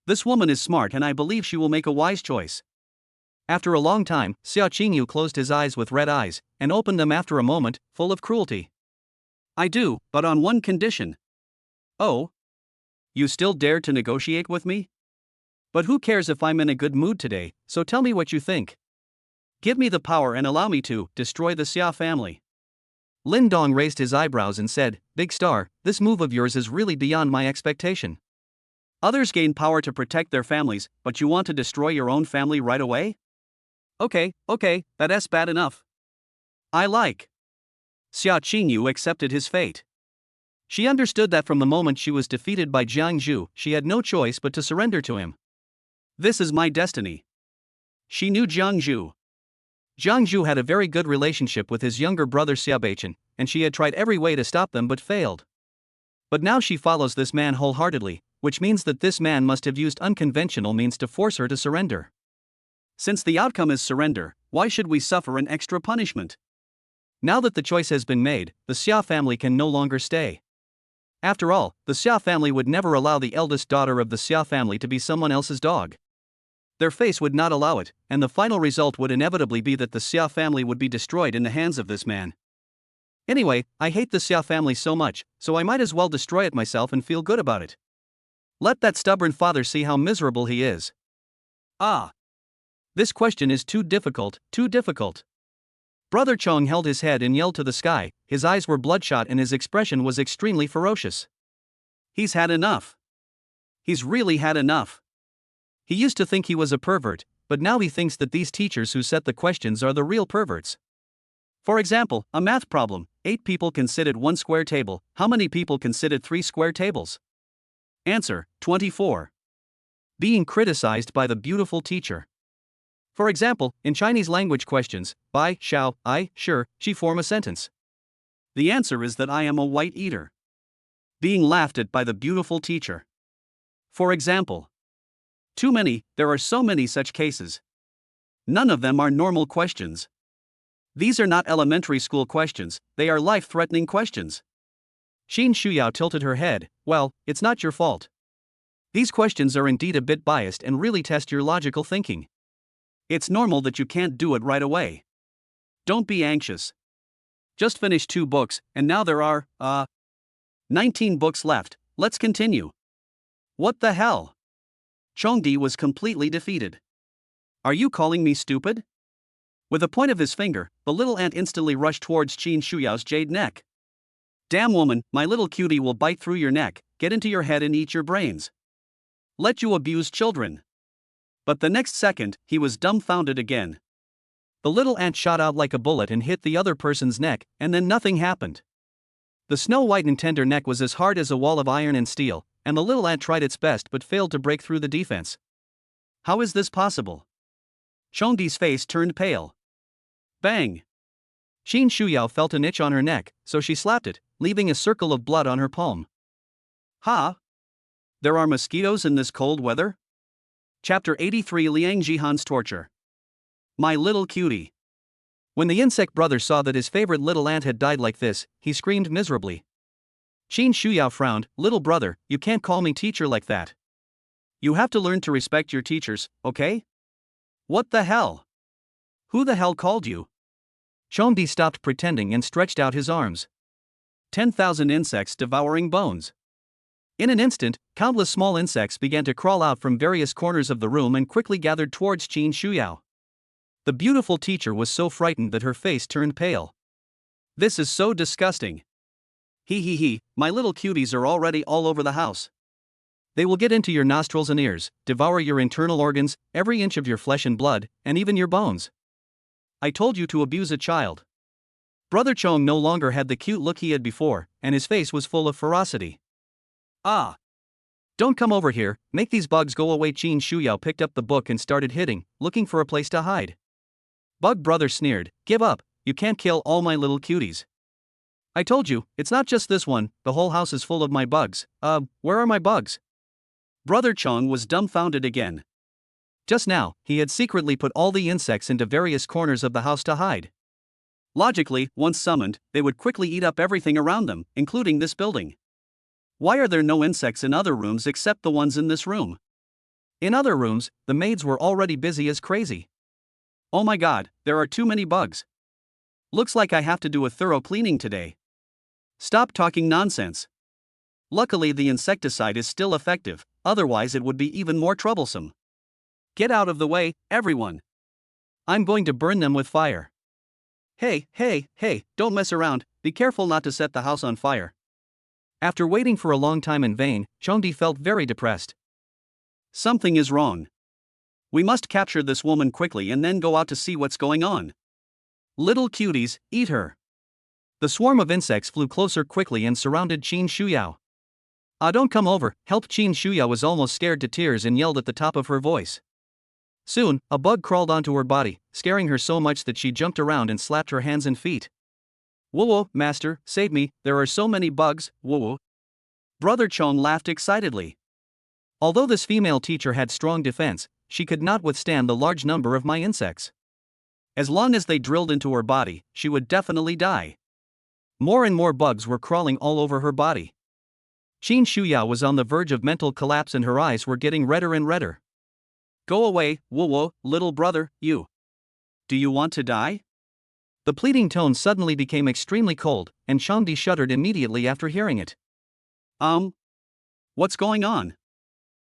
This woman is smart and I believe she will make a wise choice. After a long time, Xia Qingyu closed his eyes with red eyes, and opened them after a moment, full of cruelty. I do, but on one condition. Oh? You still dare to negotiate with me? But who cares if I'm in a good mood today, so tell me what you think. Give me the power and allow me to destroy the Xia family. Lin Dong raised his eyebrows and said, Big Star, this move of yours is really beyond my expectation. Others gain power to protect their families, but you want to destroy your own family right away? Okay, that's bad enough. I like. Xia Qingyu accepted his fate. She understood that from the moment she was defeated by Jiangzhu, she had no choice but to surrender to him. This is my destiny. She knew Jiangzhu. Jiangzhu had a very good relationship with his younger brother Xiaobeichen, and she had tried every way to stop them but failed. But now she follows this man wholeheartedly, which means that this man must have used unconventional means to force her to surrender. Since the outcome is surrender, why should we suffer an extra punishment? Now that the choice has been made, the Xia family can no longer stay. After all, the Xia family would never allow the eldest daughter of the Xia family to be someone else's dog. Their face would not allow it, and the final result would inevitably be that the Xia family would be destroyed in the hands of this man. Anyway, I hate the Xia family so much, so I might as well destroy it myself and feel good about it. Let that stubborn father see how miserable he is. Ah. This question is too difficult, too difficult. Brother Chong held his head and yelled to the sky, his eyes were bloodshot and his expression was extremely ferocious. He's had enough. He's really had enough. He used to think he was a pervert, but now he thinks that these teachers who set the questions are the real perverts. For example, a math problem, 8 people can sit at 1 square table, how many people can sit at 3 square tables? Answer, 24. Being criticized by the beautiful teacher. For example, in Chinese language questions, bai, shao, I, sure, she form a sentence. The answer is that I am a white eater. Being laughed at by the beautiful teacher. For example. Too many, there are so many such cases. None of them are normal questions. These are not elementary school questions, they are life-threatening questions. Xin Shuyao tilted her head. Well, it's not your fault. These questions are indeed a bit biased and really test your logical thinking. It's normal that you can't do it right away. Don't be anxious. Just finished 2 books, and now there are, 19 books left, let's continue. What the hell? Chongdi was completely defeated. Are you calling me stupid? With a point of his finger, the little ant instantly rushed towards Qin Shuyao's jade neck. Damn woman, my little cutie will bite through your neck, get into your head and eat your brains. Let you abuse children. But the next second, he was dumbfounded again. The little ant shot out like a bullet and hit the other person's neck, and then nothing happened. The snow-white and tender neck was as hard as a wall of iron and steel, and the little ant tried its best but failed to break through the defense. How is this possible? Chongdi's face turned pale. Bang! Qin Shuyao felt an itch on her neck, so she slapped it, leaving a circle of blood on her palm. Ha! There are mosquitoes in this cold weather? Chapter 83 Liang Jihan's Torture. My little cutie. When the insect brother saw that his favorite little ant had died like this, he screamed miserably. Qin Shuyao frowned. Little brother, you can't call me teacher like that. You have to learn to respect your teachers, okay? What the hell? Who the hell called you? Chongdi stopped pretending and stretched out his arms. 10,000 insects devouring bones. In an instant, countless small insects began to crawl out from various corners of the room and quickly gathered towards Qin Shuyao. The beautiful teacher was so frightened that her face turned pale. This is so disgusting. He, my little cuties are already all over the house. They will get into your nostrils and ears, devour your internal organs, every inch of your flesh and blood, and even your bones. I told you to abuse a child. Brother Chong no longer had the cute look he had before, and his face was full of ferocity. Ah! Don't come over here, make these bugs go away. Qin Shuyao picked up the book and started hitting, looking for a place to hide. Bug brother sneered, give up, you can't kill all my little cuties. I told you, it's not just this one, the whole house is full of my bugs. Where are my bugs? Brother Chong was dumbfounded again. Just now, he had secretly put all the insects into various corners of the house to hide. Logically, once summoned, they would quickly eat up everything around them, including this building. Why are there no insects in other rooms except the ones in this room? In other rooms, the maids were already busy as crazy. Oh my god, there are too many bugs. Looks like I have to do a thorough cleaning today. Stop talking nonsense. Luckily, the insecticide is still effective, otherwise, it would be even more troublesome. Get out of the way, everyone. I'm going to burn them with fire. Hey, don't mess around, be careful not to set the house on fire. After waiting for a long time in vain, Chongdi felt very depressed. Something is wrong. We must capture this woman quickly and then go out to see what's going on. Little cuties, eat her. The swarm of insects flew closer quickly and surrounded Qin Shuyao. Don't come over, help. Qin Shuyao was almost scared to tears and yelled at the top of her voice. Soon, a bug crawled onto her body, scaring her so much that she jumped around and slapped her hands and feet. Whoa, master, save me, there are so many bugs, whoa. Brother Chong laughed excitedly. Although this female teacher had strong defense, she could not withstand the large number of my insects. As long as they drilled into her body, she would definitely die. More and more bugs were crawling all over her body. Qin Shuyao was on the verge of mental collapse and her eyes were getting redder and redder. Go away, whoa, little brother, you. Do you want to die? The pleading tone suddenly became extremely cold, and Chongdi shuddered immediately after hearing it. What's going on?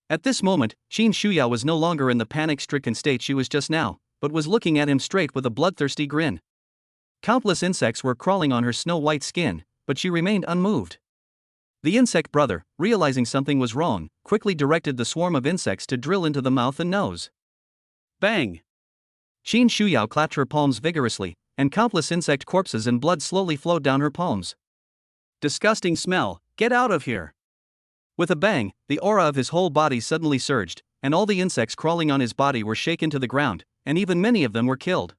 At this moment, Qin Shuyao was no longer in the panic-stricken state she was just now, but was looking at him straight with a bloodthirsty grin. Countless insects were crawling on her snow-white skin, but she remained unmoved. The insect brother, realizing something was wrong, quickly directed the swarm of insects to drill into the mouth and nose. Bang! Qin Shuyao clapped her palms vigorously, and countless insect corpses and blood slowly flowed down her palms. Disgusting smell, get out of here! With a bang, the aura of his whole body suddenly surged, and all the insects crawling on his body were shaken to the ground, and even many of them were killed.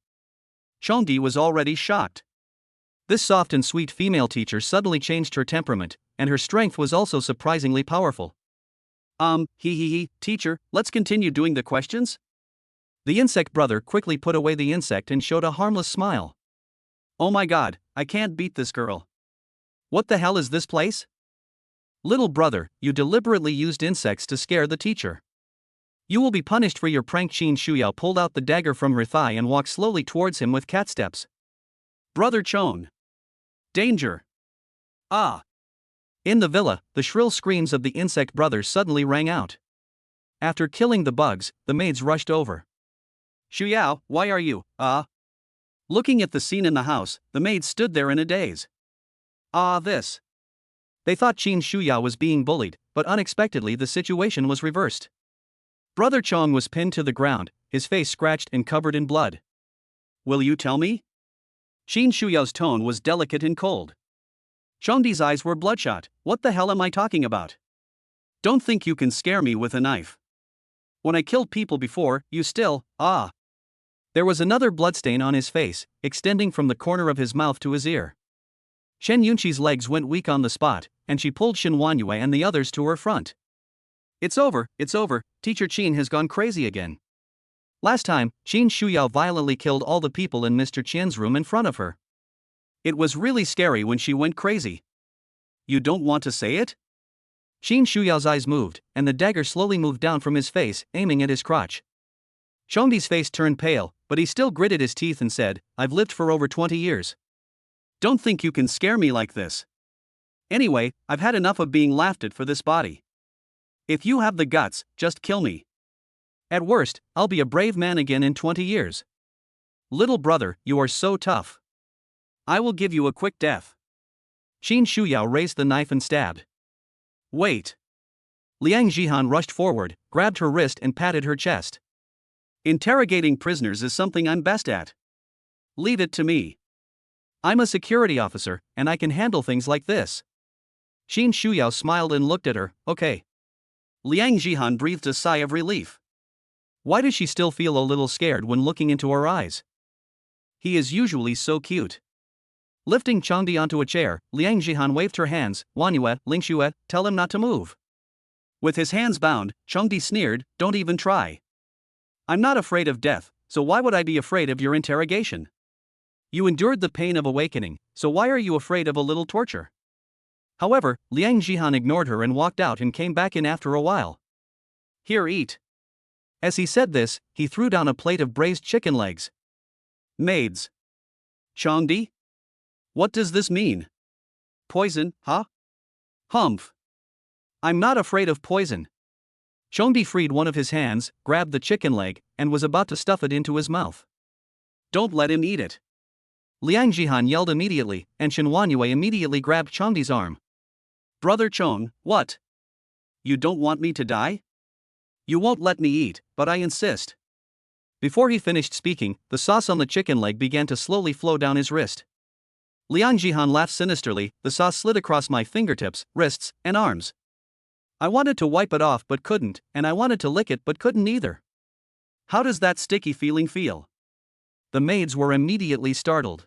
Chongdi was already shocked. This soft and sweet female teacher suddenly changed her temperament, and her strength was also surprisingly powerful. Teacher, let's continue doing the questions? The insect brother quickly put away the insect and showed a harmless smile. Oh my god, I can't beat this girl. What the hell is this place? Little brother, you deliberately used insects to scare the teacher. You will be punished for your prank. Qin Shuyao pulled out the dagger from her thigh and walked slowly towards him with cat steps. Brother Chong. Danger. In the villa, the shrill screams of the insect brothers suddenly rang out. After killing the bugs, the maids rushed over. Shuyao, why are you, Looking at the scene in the house, the maids stood there in a daze. This. They thought Qin Shuyao was being bullied, but unexpectedly the situation was reversed. Brother Chong was pinned to the ground, his face scratched and covered in blood. Will you tell me? Qin Shuyao's tone was delicate and cold. Chongdi's eyes were bloodshot. What the hell am I talking about? Don't think you can scare me with a knife. When I killed people before, you still, There was another bloodstain on his face, extending from the corner of his mouth to his ear. Shen Yunqi's legs went weak on the spot, and she pulled Shen Wanyue and the others to her front. It's over, Teacher Qin has gone crazy again. Last time, Qin Shuyao violently killed all the people in Mr. Qian's room in front of her. It was really scary when she went crazy. You don't want to say it? Qin Shuyao's eyes moved, and the dagger slowly moved down from his face, aiming at his crotch. Chongdi's face turned pale, but he still gritted his teeth and said, I've lived for over 20 years. Don't think you can scare me like this. Anyway, I've had enough of being laughed at for this body. If you have the guts, just kill me. At worst, I'll be a brave man again in 20 years. Little brother, you are so tough. I will give you a quick death. Qin Shuyao raised the knife and stabbed. Wait. Liang Jihan rushed forward, grabbed her wrist and patted her chest. Interrogating prisoners is something I'm best at. Leave it to me. I'm a security officer, and I can handle things like this. Qin Shuyao smiled and looked at her. Okay. Liang Jihan breathed a sigh of relief. Why does she still feel a little scared when looking into her eyes? He is usually so cute. Lifting Chongdi onto a chair, Liang Jihan waved her hands. Wanyue, Lingxue, tell him not to move. With his hands bound, Chongdi sneered, don't even try. I'm not afraid of death, so why would I be afraid of your interrogation? You endured the pain of awakening, so why are you afraid of a little torture? However, Liang Jihan ignored her and walked out and came back in after a while. Here, eat. As he said this, he threw down a plate of braised chicken legs. Maids. Chongdi? What does this mean? Poison, huh? Humph. I'm not afraid of poison. Chongdi freed one of his hands, grabbed the chicken leg, and was about to stuff it into his mouth. Don't let him eat it. Liang Jihan yelled immediately, and Shen Wanyue immediately grabbed Chongdi's arm. Brother Chong, what? You don't want me to die? You won't let me eat, but I insist. Before he finished speaking, the sauce on the chicken leg began to slowly flow down his wrist. Liang Jihan laughed sinisterly. The sauce slid across my fingertips, wrists, and arms. I wanted to wipe it off but couldn't, and I wanted to lick it but couldn't either. How does that sticky feeling feel? The maids were immediately startled.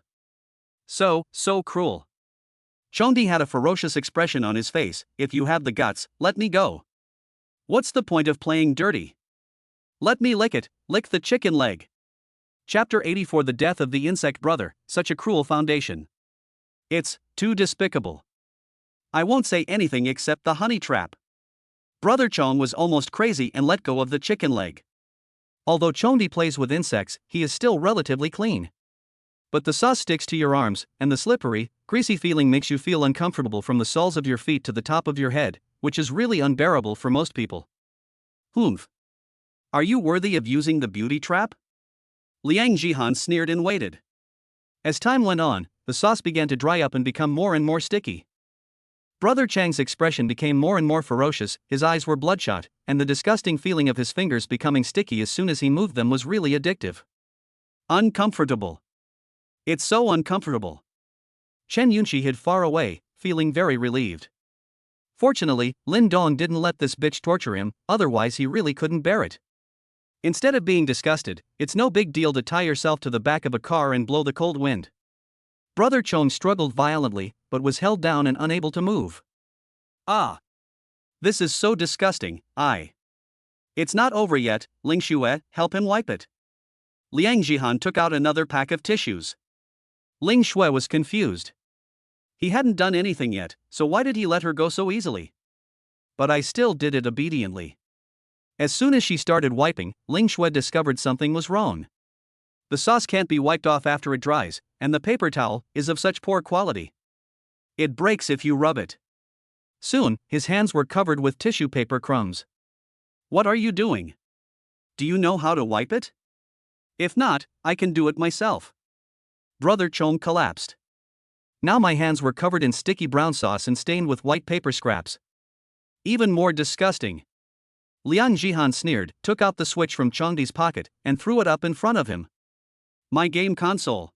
So cruel. Chongdi had a ferocious expression on his face. If you have the guts, let me go. What's the point of playing dirty? Let me lick it, lick the chicken leg. Chapter 84. The death of the insect brother, such a cruel foundation. It's too despicable. I won't say anything except the honey trap. Brother Chong was almost crazy and let go of the chicken leg. Although Chongdi plays with insects, he is still relatively clean. But the sauce sticks to your arms, and the slippery, greasy feeling makes you feel uncomfortable from the soles of your feet to the top of your head, which is really unbearable for most people. Humph. Are you worthy of using the beauty trap? Liang Jihan sneered and waited. As time went on, the sauce began to dry up and become more and more sticky. Brother Chang's expression became more and more ferocious, his eyes were bloodshot, and the disgusting feeling of his fingers becoming sticky as soon as he moved them was really addictive. Uncomfortable. It's so uncomfortable. Chen Yunqi hid far away, feeling very relieved. Fortunately, Lin Dong didn't let this bitch torture him, otherwise he really couldn't bear it. Instead of being disgusted, it's no big deal to tie yourself to the back of a car and blow the cold wind. Brother Chong struggled violently, but was held down and unable to move. This is so disgusting. It's not over yet. Lingxue, help him wipe it. Liang Jihan took out another pack of tissues. Ling Shui was confused. He hadn't done anything yet, so why did he let her go so easily? But I still did it obediently. As soon as she started wiping, Ling Shui discovered something was wrong. The sauce can't be wiped off after it dries, and the paper towel is of such poor quality. It breaks if you rub it. Soon, his hands were covered with tissue paper crumbs. What are you doing? Do you know how to wipe it? If not, I can do it myself. Brother Chong collapsed. Now my hands were covered in sticky brown sauce and stained with white paper scraps. Even more disgusting. Liang Jihan sneered, took out the switch from Chongdi's pocket, and threw it up in front of him. My game console.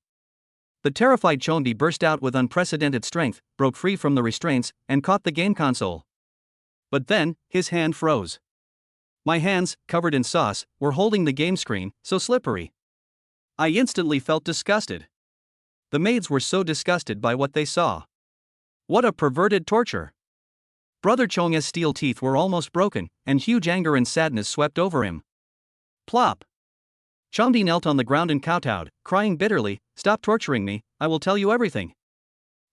The terrified Chongdi burst out with unprecedented strength, broke free from the restraints, and caught the game console. But then, his hand froze. My hands, covered in sauce, were holding the game screen, so slippery. I instantly felt disgusted. The maids were so disgusted by what they saw. What a perverted torture! Brother Chong's steel teeth were almost broken, and huge anger and sadness swept over him. Plop! Chongdi knelt on the ground and kowtowed, crying bitterly, "Stop torturing me, I will tell you everything."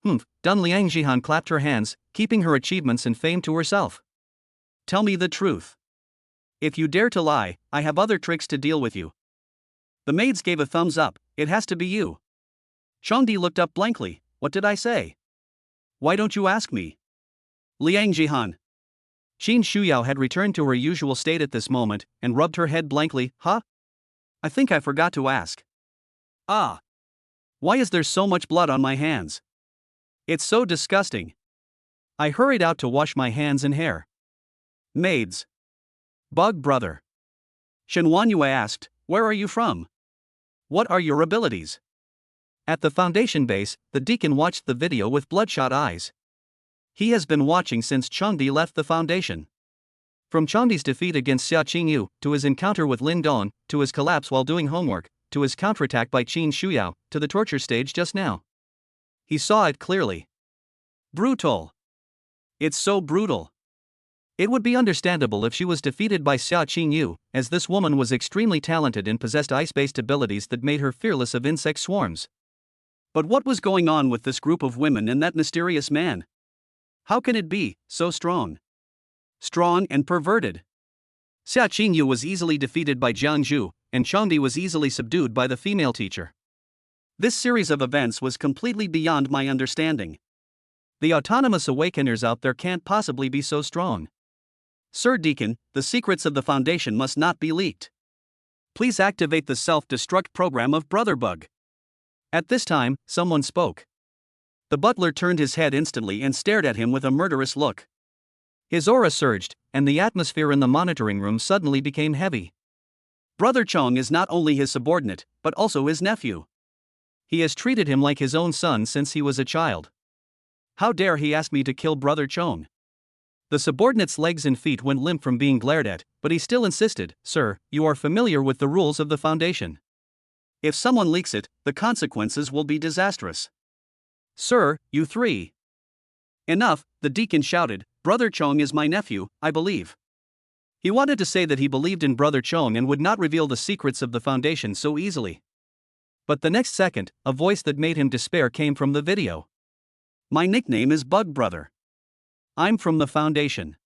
Dun Liang Jihan clapped her hands, keeping her achievements and fame to herself. Tell me the truth. If you dare to lie, I have other tricks to deal with you. The maids gave a thumbs up. It has to be you. Chongdi looked up blankly. What did I say? Why don't you ask me? Liang Jihan. Qin Shuyao had returned to her usual state at this moment, and rubbed her head blankly. Huh? I think I forgot to ask. Ah. Why is there so much blood on my hands? It's so disgusting. I hurried out to wash my hands and hair. Maids. Bug brother. Shen Wanyue asked, where are you from? What are your abilities? At the foundation base, the deacon watched the video with bloodshot eyes. He has been watching since Chongdi left the foundation. From Chongdi's defeat against Xia Qingyu, to his encounter with Lin Dong, to his collapse while doing homework, to his counterattack by Qin Shuyao, to the torture stage just now. He saw it clearly. Brutal. It's so brutal. It would be understandable if she was defeated by Xia Qingyu, as this woman was extremely talented and possessed ice-based abilities that made her fearless of insect swarms. But what was going on with this group of women and that mysterious man? How can it be so strong? Strong and perverted. Xia Qingyu was easily defeated by Jiang Zhu, and Chongdi was easily subdued by the female teacher. This series of events was completely beyond my understanding. The autonomous awakeners out there can't possibly be so strong. Sir Deacon, the secrets of the Foundation must not be leaked. Please activate the self-destruct program of Brother Bug. At this time, someone spoke. The butler turned his head instantly and stared at him with a murderous look. His aura surged, and the atmosphere in the monitoring room suddenly became heavy. Brother Chong is not only his subordinate, but also his nephew. He has treated him like his own son since he was a child. How dare he ask me to kill Brother Chong? The subordinate's legs and feet went limp from being glared at, but he still insisted, Sir, you are familiar with the rules of the Foundation. If someone leaks it, the consequences will be disastrous. Sir, you three. Enough, the deacon shouted, Brother Chong is my nephew, I believe. He wanted to say that he believed in Brother Chong and would not reveal the secrets of the Foundation so easily. But the next second, a voice that made him despair came from the video. My nickname is Bug Brother. I'm from the Foundation.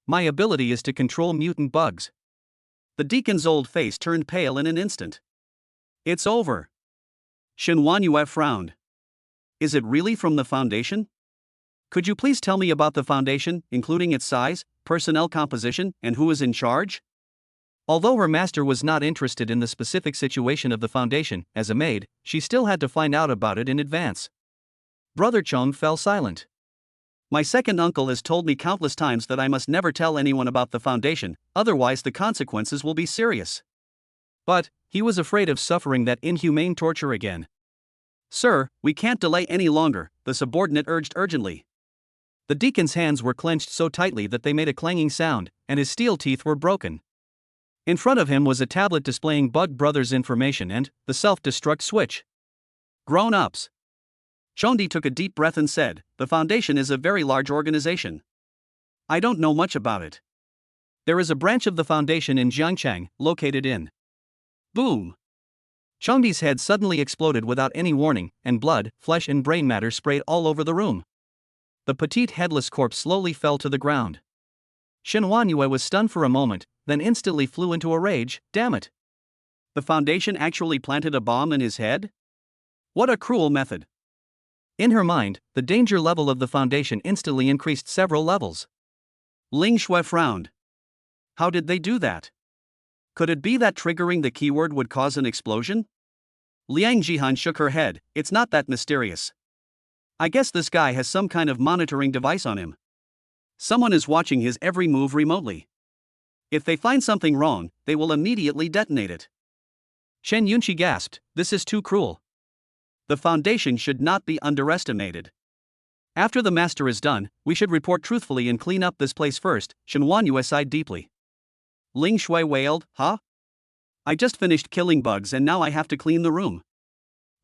My ability is to control mutant bugs. The deacon's old face turned pale in an instant. It's over. Shen Wanyue frowned. Is it really from the Foundation? Could you please tell me about the Foundation, including its size, personnel composition, and who is in charge? Although her master was not interested in the specific situation of the Foundation, as a maid, she still had to find out about it in advance. Brother Chong fell silent. My second uncle has told me countless times that I must never tell anyone about the Foundation, otherwise the consequences will be serious. But he was afraid of suffering that inhumane torture again. Sir, we can't delay any longer, the subordinate urged urgently. The deacon's hands were clenched so tightly that they made a clanging sound, and his steel teeth were broken. In front of him was a tablet displaying Bug Brothers information and the self-destruct switch. Grown-ups. Chongdi took a deep breath and said, the Foundation is a very large organization. I don't know much about it. There is a branch of the Foundation in Jiangchang, located in. Boom! Chongdi's head suddenly exploded without any warning, and blood, flesh and brain matter sprayed all over the room. The petite headless corpse slowly fell to the ground. Shen Wanyue was stunned for a moment, then instantly flew into a rage. Damn it! The Foundation actually planted a bomb in his head? What a cruel method! In her mind, the danger level of the foundation instantly increased several levels. Ling Shui frowned. How did they do that? Could it be that triggering the keyword would cause an explosion? Liang Jihan shook her head. It's not that mysterious. I guess this guy has some kind of monitoring device on him. Someone is watching his every move remotely. If they find something wrong, they will immediately detonate it. Chen Yunqi gasped, this is too cruel. The foundation should not be underestimated. After the master is done, we should report truthfully and clean up this place first, Shen Wanyu sighed deeply. Ling Shui wailed, huh? I just finished killing bugs and now I have to clean the room.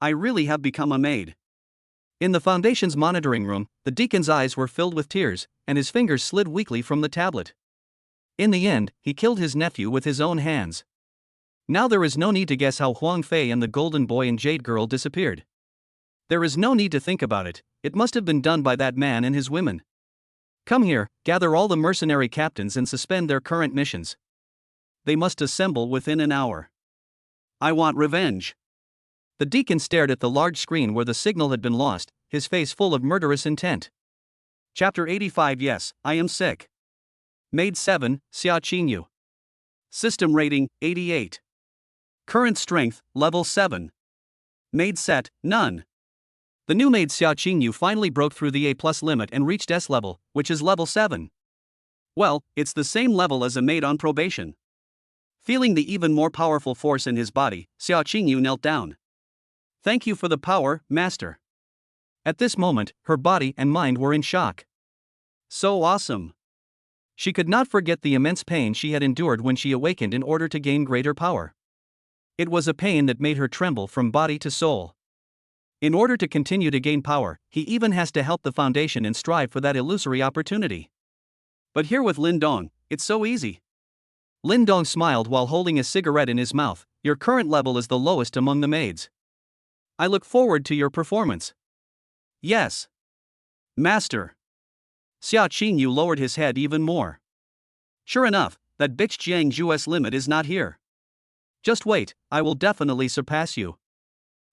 I really have become a maid. In the foundation's monitoring room, the deacon's eyes were filled with tears, and his fingers slid weakly from the tablet. In the end, he killed his nephew with his own hands. Now there is no need to guess how Huang Fei and the Golden Boy and Jade Girl disappeared. There is no need to think about it, it must have been done by that man and his women. Come here, gather all the mercenary captains and suspend their current missions. They must assemble within an hour. I want revenge. The deacon stared at the large screen where the signal had been lost, his face full of murderous intent. Chapter 85. Yes, I am sick. Maid 7, Xia Qingyu. System rating, 88. Current strength, level 7. Maid set, none. The new maid Xia Qingyu finally broke through the A+ limit and reached S level, which is level 7. Well, it's the same level as a maid on probation. Feeling the even more powerful force in his body, Xia Qingyu knelt down. Thank you for the power, master. At this moment, her body and mind were in shock. So awesome. She could not forget the immense pain she had endured when she awakened in order to gain greater power. It was a pain that made her tremble from body to soul. In order to continue to gain power, he even has to help the foundation and strive for that illusory opportunity. But here with Lin Dong, it's so easy. Lin Dong smiled while holding a cigarette in his mouth. Your current level is the lowest among the maids. I look forward to your performance. Yes. Master. Xia Qingyu lowered his head even more. Sure enough, that bitch Jiang's US limit is not here. Just wait, I will definitely surpass you.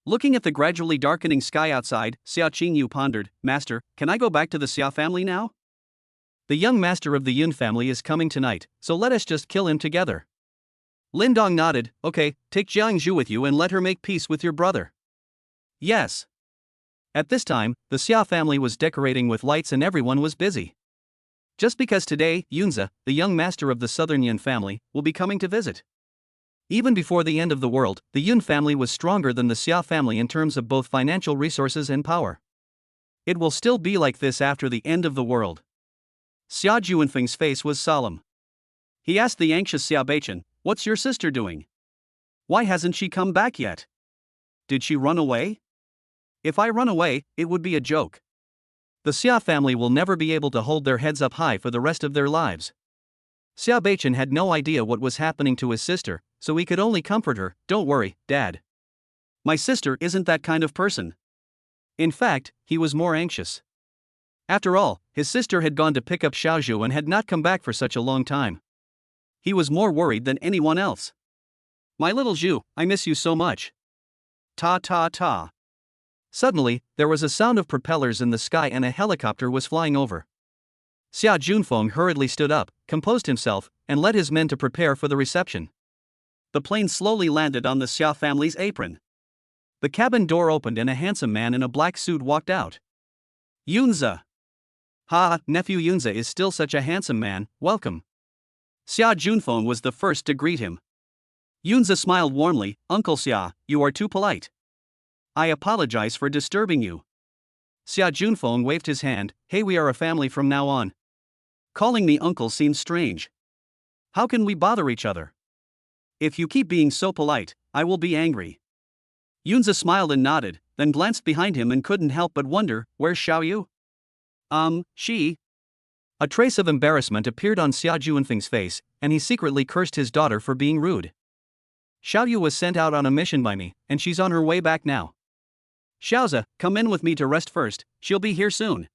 Looking at the gradually darkening sky outside, Xia Qingyu pondered, Master, can I go back to the Xia family now? The young master of the Yun family is coming tonight, so let us just kill him together. Lin Dong nodded, okay, take Jiang Zhu with you and let her make peace with your brother. Yes. At this time, the Xia family was decorating with lights and everyone was busy. Just because today, Yunze, the young master of the Southern Yun family, will be coming to visit. Even before the end of the world, the Yun family was stronger than the Xia family in terms of both financial resources and power. It will still be like this after the end of the world. Xia Juanfeng's face was solemn. He asked the anxious Xia Beichen, what's your sister doing? Why hasn't she come back yet? Did she run away? If I run away, it would be a joke. The Xia family will never be able to hold their heads up high for the rest of their lives. Xia Beichen had no idea what was happening to his sister, so he could only comfort her, don't worry, Dad. My sister isn't that kind of person. In fact, he was more anxious. After all, his sister had gone to pick up Xiaozhu and had not come back for such a long time. He was more worried than anyone else. My little Zhu, I miss you so much. Ta ta ta. Suddenly, there was a sound of propellers in the sky and a helicopter was flying over. Xia Junfeng hurriedly stood up, composed himself, and led his men to prepare for the reception. The plane slowly landed on the Xia family's apron. The cabin door opened and a handsome man in a black suit walked out. Yunze. Ha, nephew Yunze is still such a handsome man, welcome. Xia Junfeng was the first to greet him. Yunze smiled warmly, Uncle Xia, you are too polite. I apologize for disturbing you. Xia Junfeng waved his hand, hey, we are a family from now on. Calling me uncle seems strange. How can we bother each other? If you keep being so polite, I will be angry. Yunze smiled and nodded, then glanced behind him and couldn't help but wonder, where's Xiaoyu? She. A trace of embarrassment appeared on Xia Juanfeng's face, and he secretly cursed his daughter for being rude. Xiaoyu was sent out on a mission by me, and she's on her way back now. Xiaoze, come in with me to rest first, she'll be here soon.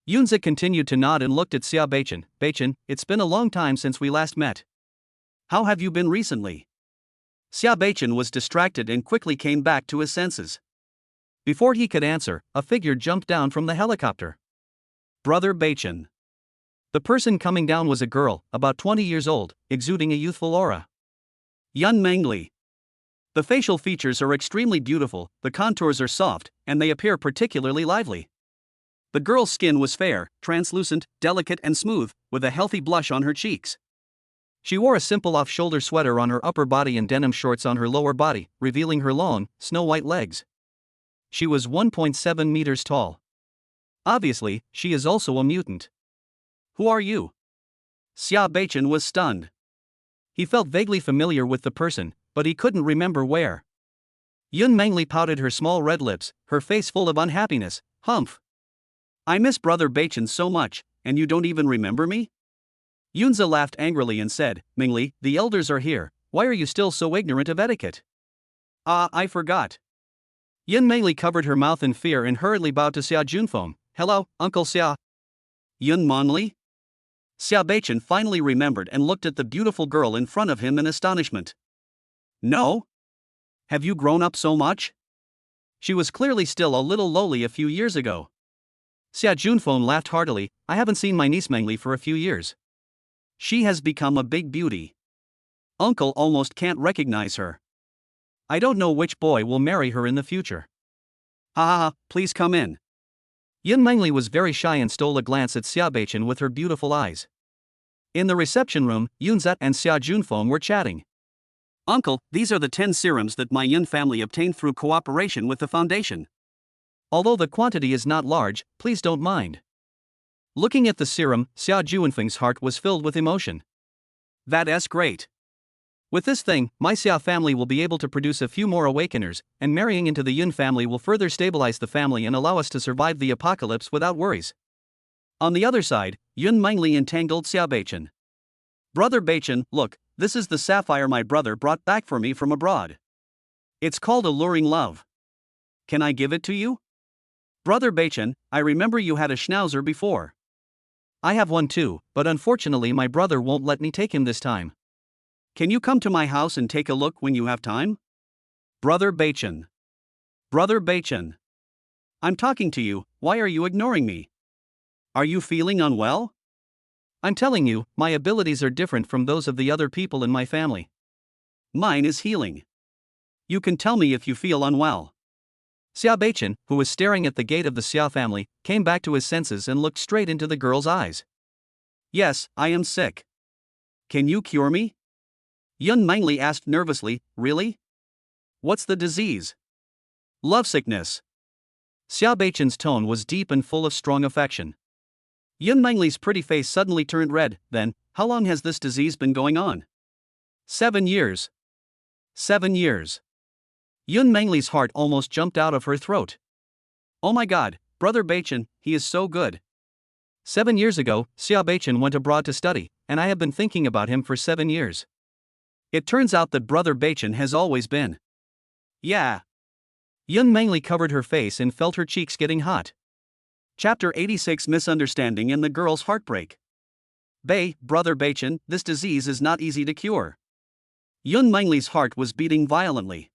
Yunze continued to nod and looked at Xia Beichen. Beichen, it's been a long time since we last met. How have you been recently? Xia Beichen was distracted and quickly came back to his senses. Before he could answer, a figure jumped down from the helicopter. Brother Bachan. The person coming down was a girl, about 20 years old, exuding a youthful aura. Yun Mengli. The facial features are extremely beautiful, the contours are soft, and they appear particularly lively. The girl's skin was fair, translucent, delicate and smooth, with a healthy blush on her cheeks. She wore a simple off-shoulder sweater on her upper body and denim shorts on her lower body, revealing her long, snow-white legs. She was 1.7 meters tall. Obviously, she is also a mutant. Who are you? Xia Bachan was stunned. He felt vaguely familiar with the person, but he couldn't remember where. Yun Mengli pouted her small red lips, her face full of unhappiness. Humph. I miss Brother Bachan so much, and you don't even remember me? Yunza laughed angrily and said, Mengli, the elders are here, why are you still so ignorant of etiquette? I forgot. Yun Mengli covered her mouth in fear and hurriedly bowed to Xia Junfeng. Hello, Uncle Xia. Yun Monli? Xia Bachan finally remembered and looked at the beautiful girl in front of him in astonishment. No? Have you grown up so much? She was clearly still a little lowly a few years ago. Xia Junfeng laughed heartily. I haven't seen my niece Mengli for a few years. She has become a big beauty. Uncle almost can't recognize her. I don't know which boy will marry her in the future. Please come in. Yun Mengli was very shy and stole a glance at Xia Bachan with her beautiful eyes. In the reception room, Yunza and Xia Junfeng were chatting. Uncle, these are the 10 serums that my Yun family obtained through cooperation with the foundation. Although the quantity is not large, please don't mind. Looking at the serum, Xia Junfeng's heart was filled with emotion. That's great. With this thing, my Xia family will be able to produce a few more awakeners, and marrying into the Yun family will further stabilize the family and allow us to survive the apocalypse without worries. On the other side, Yun Mengli entangled Xia Bachan. Brother Bachan, look, this is the sapphire my brother brought back for me from abroad. It's called Alluring Love. Can I give it to you? Brother Bachan, I remember you had a schnauzer before. I have one too, but unfortunately my brother won't let me take him this time. Can you come to my house and take a look when you have time? Brother Bachan. Brother Bachan. I'm talking to you, why are you ignoring me? Are you feeling unwell? I'm telling you, my abilities are different from those of the other people in my family. Mine is healing. You can tell me if you feel unwell. Xia Bachan, who was staring at the gate of the Xia family, came back to his senses and looked straight into the girl's eyes. Yes, I am sick. Can you cure me? Yun Mengli asked nervously, really? What's the disease? Lovesickness. Xia Bachan's tone was deep and full of strong affection. Yun Mengli's pretty face suddenly turned red. Then, how long has this disease been going on? 7 years. 7 years. Yun Mengli's heart almost jumped out of her throat. Oh my god, Brother Bachan, he is so good. 7 years ago, Xia Bachan went abroad to study, and I have been thinking about him for 7 years. It turns out that Brother Bachan has always been. Yeah. Yun Mengli covered her face and felt her cheeks getting hot. Chapter 86 Misunderstanding and the Girl's Heartbreak. Brother Bachan, this disease is not easy to cure. Yun Mengli's heart was beating violently.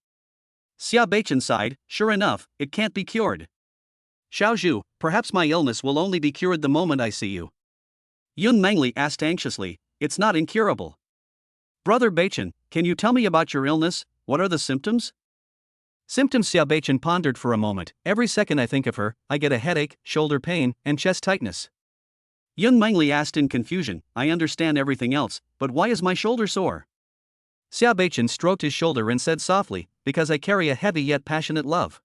Xia Bachan sighed, sure enough, it can't be cured. Xiaozhu, perhaps my illness will only be cured the moment I see you. Yun Mengli asked anxiously, it's not incurable. Brother Bachan, can you tell me about your illness, what are the symptoms? Symptoms. Xia Bachan pondered for a moment. Every second I think of her, I get a headache, shoulder pain, and chest tightness. Yun Mengli asked in confusion, I understand everything else, but why is my shoulder sore? Xia Bachan stroked his shoulder and said softly, because I carry a heavy yet passionate love.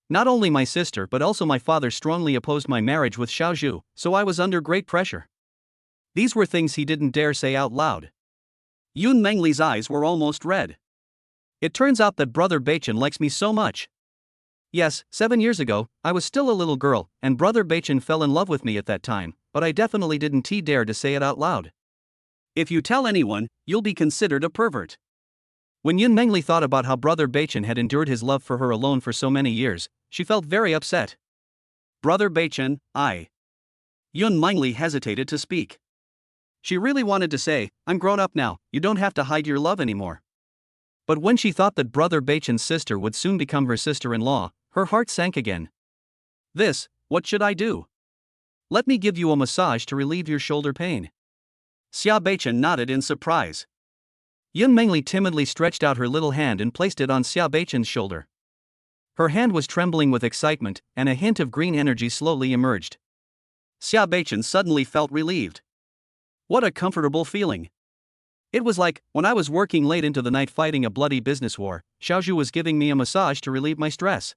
Not only my sister but also my father strongly opposed my marriage with Xiaozhu, so I was under great pressure. These were things he didn't dare say out loud. Yun Mengli's eyes were almost red. It turns out that Brother Bachan likes me so much. Yes, 7 years ago, I was still a little girl, and Brother Bachan fell in love with me at that time, but I definitely didn't dare to say it out loud. If you tell anyone, you'll be considered a pervert. When Yun Mengli thought about how Brother Bachan had endured his love for her alone for so many years, she felt very upset. Brother Bachan, Yun Mengli hesitated to speak. She really wanted to say, I'm grown up now, you don't have to hide your love anymore. But when she thought that Brother Bachan's sister would soon become her sister-in-law, Her heart sank again. What should I do? Let me give you a massage to relieve your shoulder pain. Xia Beichen nodded in surprise. Yun Mengli timidly stretched out her little hand and placed it on Xia Beichen's shoulder. Her hand was trembling with excitement, and a hint of green energy slowly emerged. Xia Beichen suddenly felt relieved. What a comfortable feeling. It was like, when I was working late into the night fighting a bloody business war, Xiaozhu was giving me a massage to relieve my stress.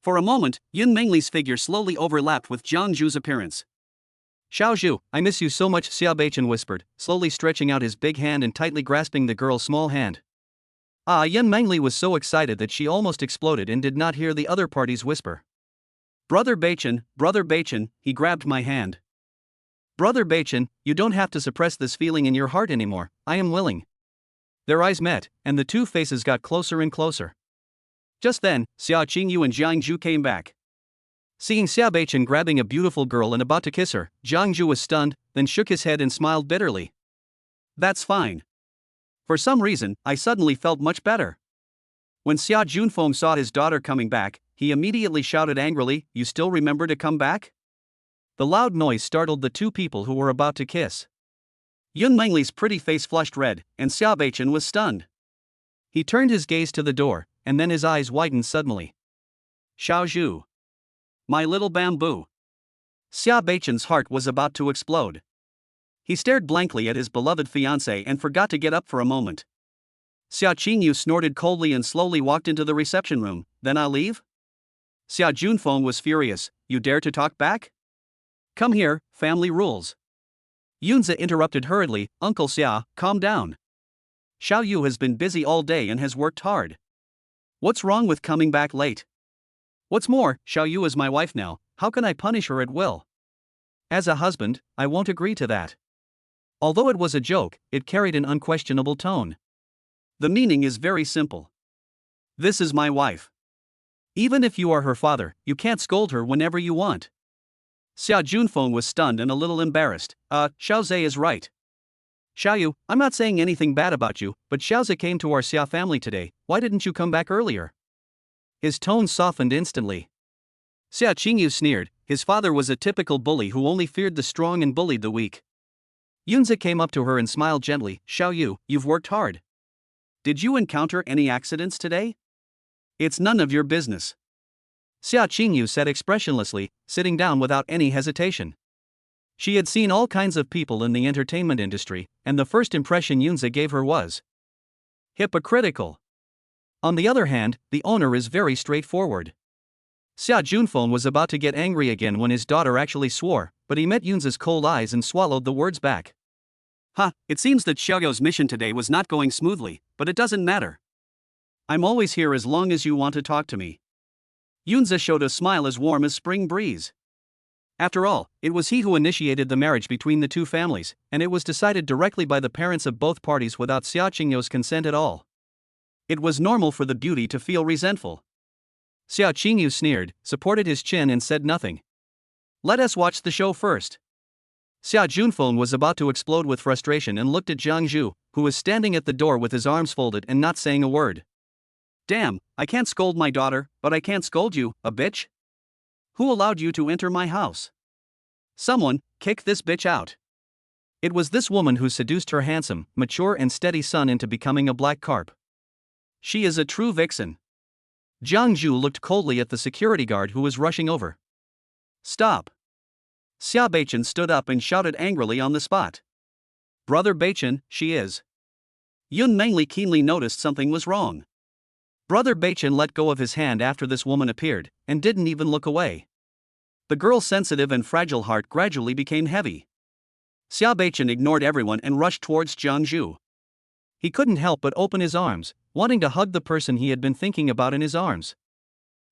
For a moment, Yun Mengli's figure slowly overlapped with Jiang Zhu's appearance. Xiaozhu, I miss you so much, Xia Beichen whispered, slowly stretching out his big hand and tightly grasping the girl's small hand. Yun Mengli was so excited that she almost exploded and did not hear the other party's whisper. Brother Beichen, he grabbed my hand. Brother Beichen, you don't have to suppress this feeling in your heart anymore, I am willing. Their eyes met, and the two faces got closer and closer. Just then, Xia Qingyu and Jiang Zhu came back. Seeing Xia Beichen grabbing a beautiful girl and about to kiss her, Jiang Zhu was stunned, then shook his head and smiled bitterly. That's fine. For some reason, I suddenly felt much better. When Xia Junfeng saw his daughter coming back, he immediately shouted angrily, You still remember to come back? The loud noise startled the two people who were about to kiss. Yun Mengli's pretty face flushed red, and Xia Beichen was stunned. He turned his gaze to the door, and then his eyes widened suddenly. Xiaozhu. My little bamboo. Xia Beichen's heart was about to explode. He stared blankly at his beloved fiancée and forgot to get up for a moment. Xia Qingyu snorted coldly and slowly walked into the reception room. Then I'll leave? Xia Junfeng was furious. You dare to talk back? Come here, family rules. Yunze interrupted hurriedly, Uncle Xia, calm down. Xiao Yu has been busy all day and has worked hard. What's wrong with coming back late? What's more, Xiao Yu is my wife now, how can I punish her at will? As a husband, I won't agree to that. Although it was a joke, it carried an unquestionable tone. The meaning is very simple. This is my wife. Even if you are her father, you can't scold her whenever you want. Xia Junfeng was stunned and a little embarrassed. Xiaoze is right. Xiaoyu, I'm not saying anything bad about you, but Xiaoze came to our Xia family today, why didn't you come back earlier? His tone softened instantly. Xia Qingyu sneered, his father was a typical bully who only feared the strong and bullied the weak. Yunze came up to her and smiled gently, Xiaoyu, you've worked hard. Did you encounter any accidents today? It's none of your business. Xia Qingyu said expressionlessly, sitting down without any hesitation. She had seen all kinds of people in the entertainment industry, and the first impression Yunze gave her was hypocritical. On the other hand, the owner is very straightforward. Xia Junfeng was about to get angry again when his daughter actually swore, but he met Yunze's cold eyes and swallowed the words back. It seems that Xiaoyu's mission today was not going smoothly, but it doesn't matter. I'm always here as long as you want to talk to me. Yunze showed a smile as warm as spring breeze. After all, it was he who initiated the marriage between the two families, and it was decided directly by the parents of both parties without Xia Qingyu's consent at all. It was normal for the beauty to feel resentful. Xia Qingyu sneered, supported his chin and said nothing. Let us watch the show first. Xia Junfeng was about to explode with frustration and looked at Jiang Zhu, who was standing at the door with his arms folded and not saying a word. Damn, I can't scold my daughter, but I can't scold you, a bitch. Who allowed you to enter my house? Someone, kick this bitch out. It was this woman who seduced her handsome, mature and steady son into becoming a black carp. She is a true vixen. Jiang Zhu looked coldly at the security guard who was rushing over. Stop. Xia Beichen stood up and shouted angrily on the spot. Brother Beichen, she is. Yun Mengli keenly noticed something was wrong. Brother Beichen let go of his hand after this woman appeared, and didn't even look away. The girl's sensitive and fragile heart gradually became heavy. Xia Beichen ignored everyone and rushed towards Jiang Zhu. He couldn't help but open his arms, wanting to hug the person he had been thinking about in his arms.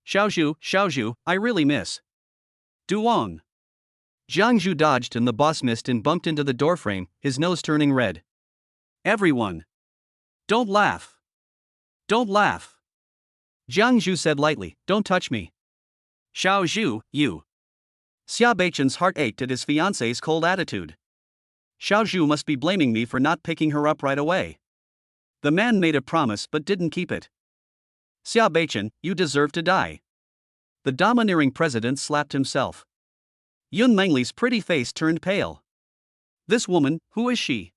Xiaozhu, I really miss. Duong. Jiang Zhu dodged and the boss missed and bumped into the doorframe, his nose turning red. Everyone. Don't laugh. Don't laugh. Jiang Zhu said lightly, don't touch me. Xiaozhu, you. Xia Beichen's heart ached at his fiancée's cold attitude. Xiaozhu must be blaming me for not picking her up right away. The man made a promise but didn't keep it. Xia Beichen, you deserve to die. The domineering president slapped himself. Yun Mangli's pretty face turned pale. This woman, who is she?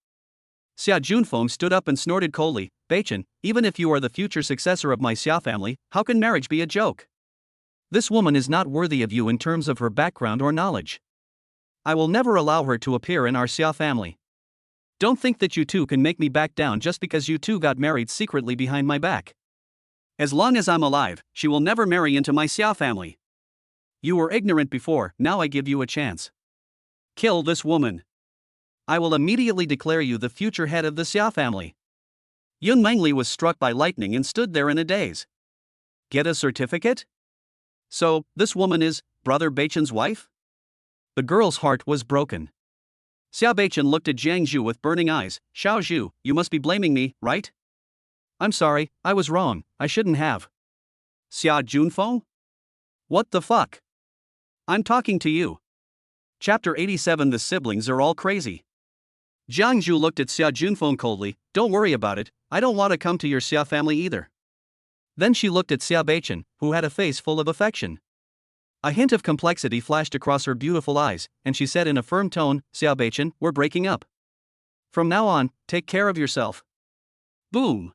Xia Junfeng stood up and snorted coldly, Beichen, even if you are the future successor of my Xia family, how can marriage be a joke? This woman is not worthy of you in terms of her background or knowledge. I will never allow her to appear in our Xia family. Don't think that you two can make me back down just because you two got married secretly behind my back. As long as I'm alive, she will never marry into my Xia family. You were ignorant before, now I give you a chance. Kill this woman. I will immediately declare you the future head of the Xia family. Yun Mengli was struck by lightning and stood there in a daze. Get a certificate? So, this woman is Brother Beichen's wife? The girl's heart was broken. Xia Beichen looked at Jiang Zhu with burning eyes. Xiao Zhu, you must be blaming me, right? I'm sorry, I was wrong, I shouldn't have. Xia Junfeng? What the fuck? I'm talking to you. Chapter 87. The siblings are all crazy. Jiang Zhu looked at Xia Junfeng coldly. Don't worry about it, I don't want to come to your Xia family either. Then she looked at Xia Beichen, who had a face full of affection. A hint of complexity flashed across her beautiful eyes, and she said in a firm tone, Xia Beichen, we're breaking up. From now on, take care of yourself. Boom!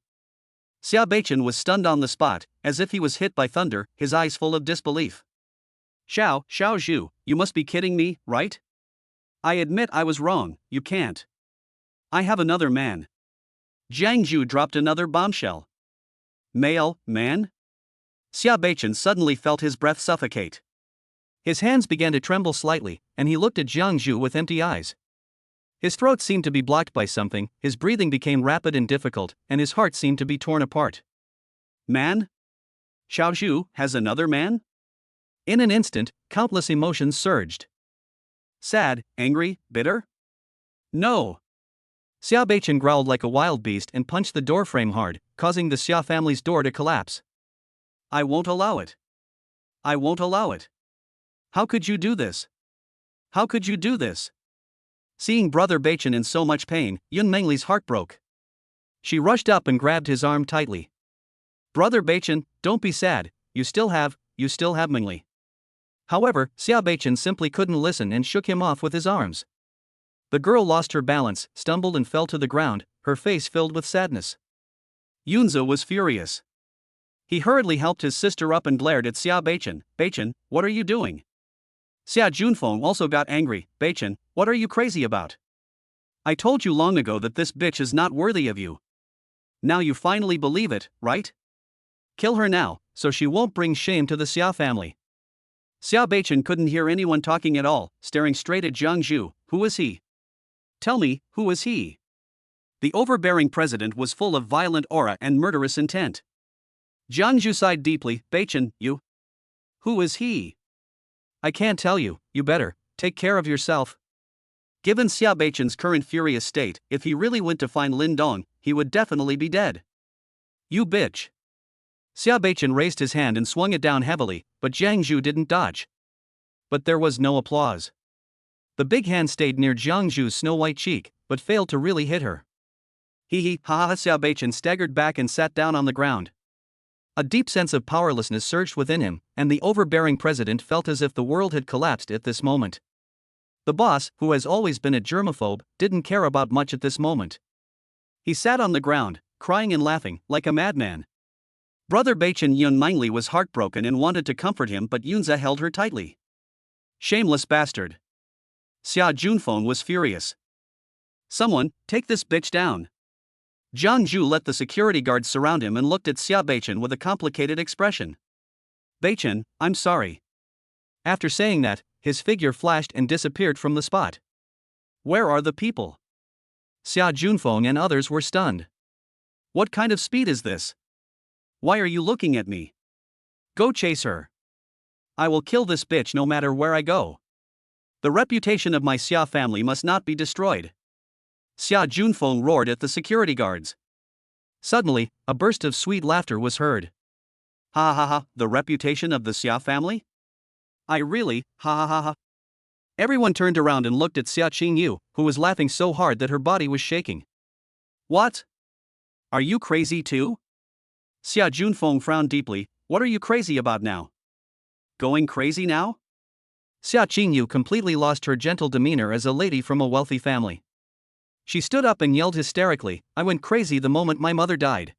Xia Beichen was stunned on the spot, as if he was hit by thunder, his eyes full of disbelief. Xiao Zhu, you must be kidding me, right? I admit I was wrong, you can't. I have another man. Jiang Zhu dropped another bombshell. Man? Xia Beichen suddenly felt his breath suffocate. His hands began to tremble slightly, and he looked at Jiang Zhu with empty eyes. His throat seemed to be blocked by something, his breathing became rapid and difficult, and his heart seemed to be torn apart. Man? Xiao Zhu has another man? In an instant, countless emotions surged. Sad, angry, bitter? No. Xia Beichen growled like a wild beast and punched the doorframe hard, causing the Xia family's door to collapse. I won't allow it. I won't allow it. How could you do this? How could you do this? Seeing Brother Beichen in so much pain, Yun Mengli's heart broke. She rushed up and grabbed his arm tightly. Brother Beichen, don't be sad, you still have Mengli. However, Xia Beichen simply couldn't listen and shook him off with his arms. The girl lost her balance, stumbled and fell to the ground, her face filled with sadness. Yunze was furious. He hurriedly helped his sister up and glared at Xia Beichen. Beichen, what are you doing? Xia Junfeng also got angry. Beichen, what are you crazy about? I told you long ago that this bitch is not worthy of you. Now you finally believe it, right? Kill her now, so she won't bring shame to the Xia family. Xia Beichen couldn't hear anyone talking at all, staring straight at Jiang Zhu. Who is he? Tell me, who is he? The overbearing president was full of violent aura and murderous intent. Jiang Zhu sighed deeply. Beichen, you? Who is he? I can't tell you, you better take care of yourself. Given Xia Beichen's current furious state, if he really went to find Lin Dong, he would definitely be dead. You bitch. Xia Beichen raised his hand and swung it down heavily, but Jiang Zhu didn't dodge. But there was no applause. The big hand stayed near Jiang Zhu's snow-white cheek, but failed to really hit her. Ha ha. Xia Beichen staggered back and sat down on the ground. A deep sense of powerlessness surged within him, and the overbearing president felt as if the world had collapsed at this moment. The boss, who has always been a germaphobe, didn't care about much at this moment. He sat on the ground, crying and laughing, like a madman. Brother Beichen Yun Mengli was heartbroken and wanted to comfort him, but Yunze held her tightly. Shameless bastard. Xia Junfeng was furious. Someone, take this bitch down. Jiang Zhu let the security guards surround him and looked at Xia Beichen with a complicated expression. Beichen, I'm sorry. After saying that, his figure flashed and disappeared from the spot. Where are the people? Xia Junfeng and others were stunned. What kind of speed is this? Why are you looking at me? Go chase her. I will kill this bitch no matter where I go. The reputation of my Xia family must not be destroyed. Xia Junfeng roared at the security guards. Suddenly, a burst of sweet laughter was heard. Ha ha ha, the reputation of the Xia family? I really, ha ha ha ha. Everyone turned around and looked at Xia Qingyu, who was laughing so hard that her body was shaking. What? Are you crazy too? Xia Junfeng frowned deeply. What are you crazy about now? Going crazy now? Xia Qingyu completely lost her gentle demeanor as a lady from a wealthy family. She stood up and yelled hysterically, "I went crazy the moment my mother died."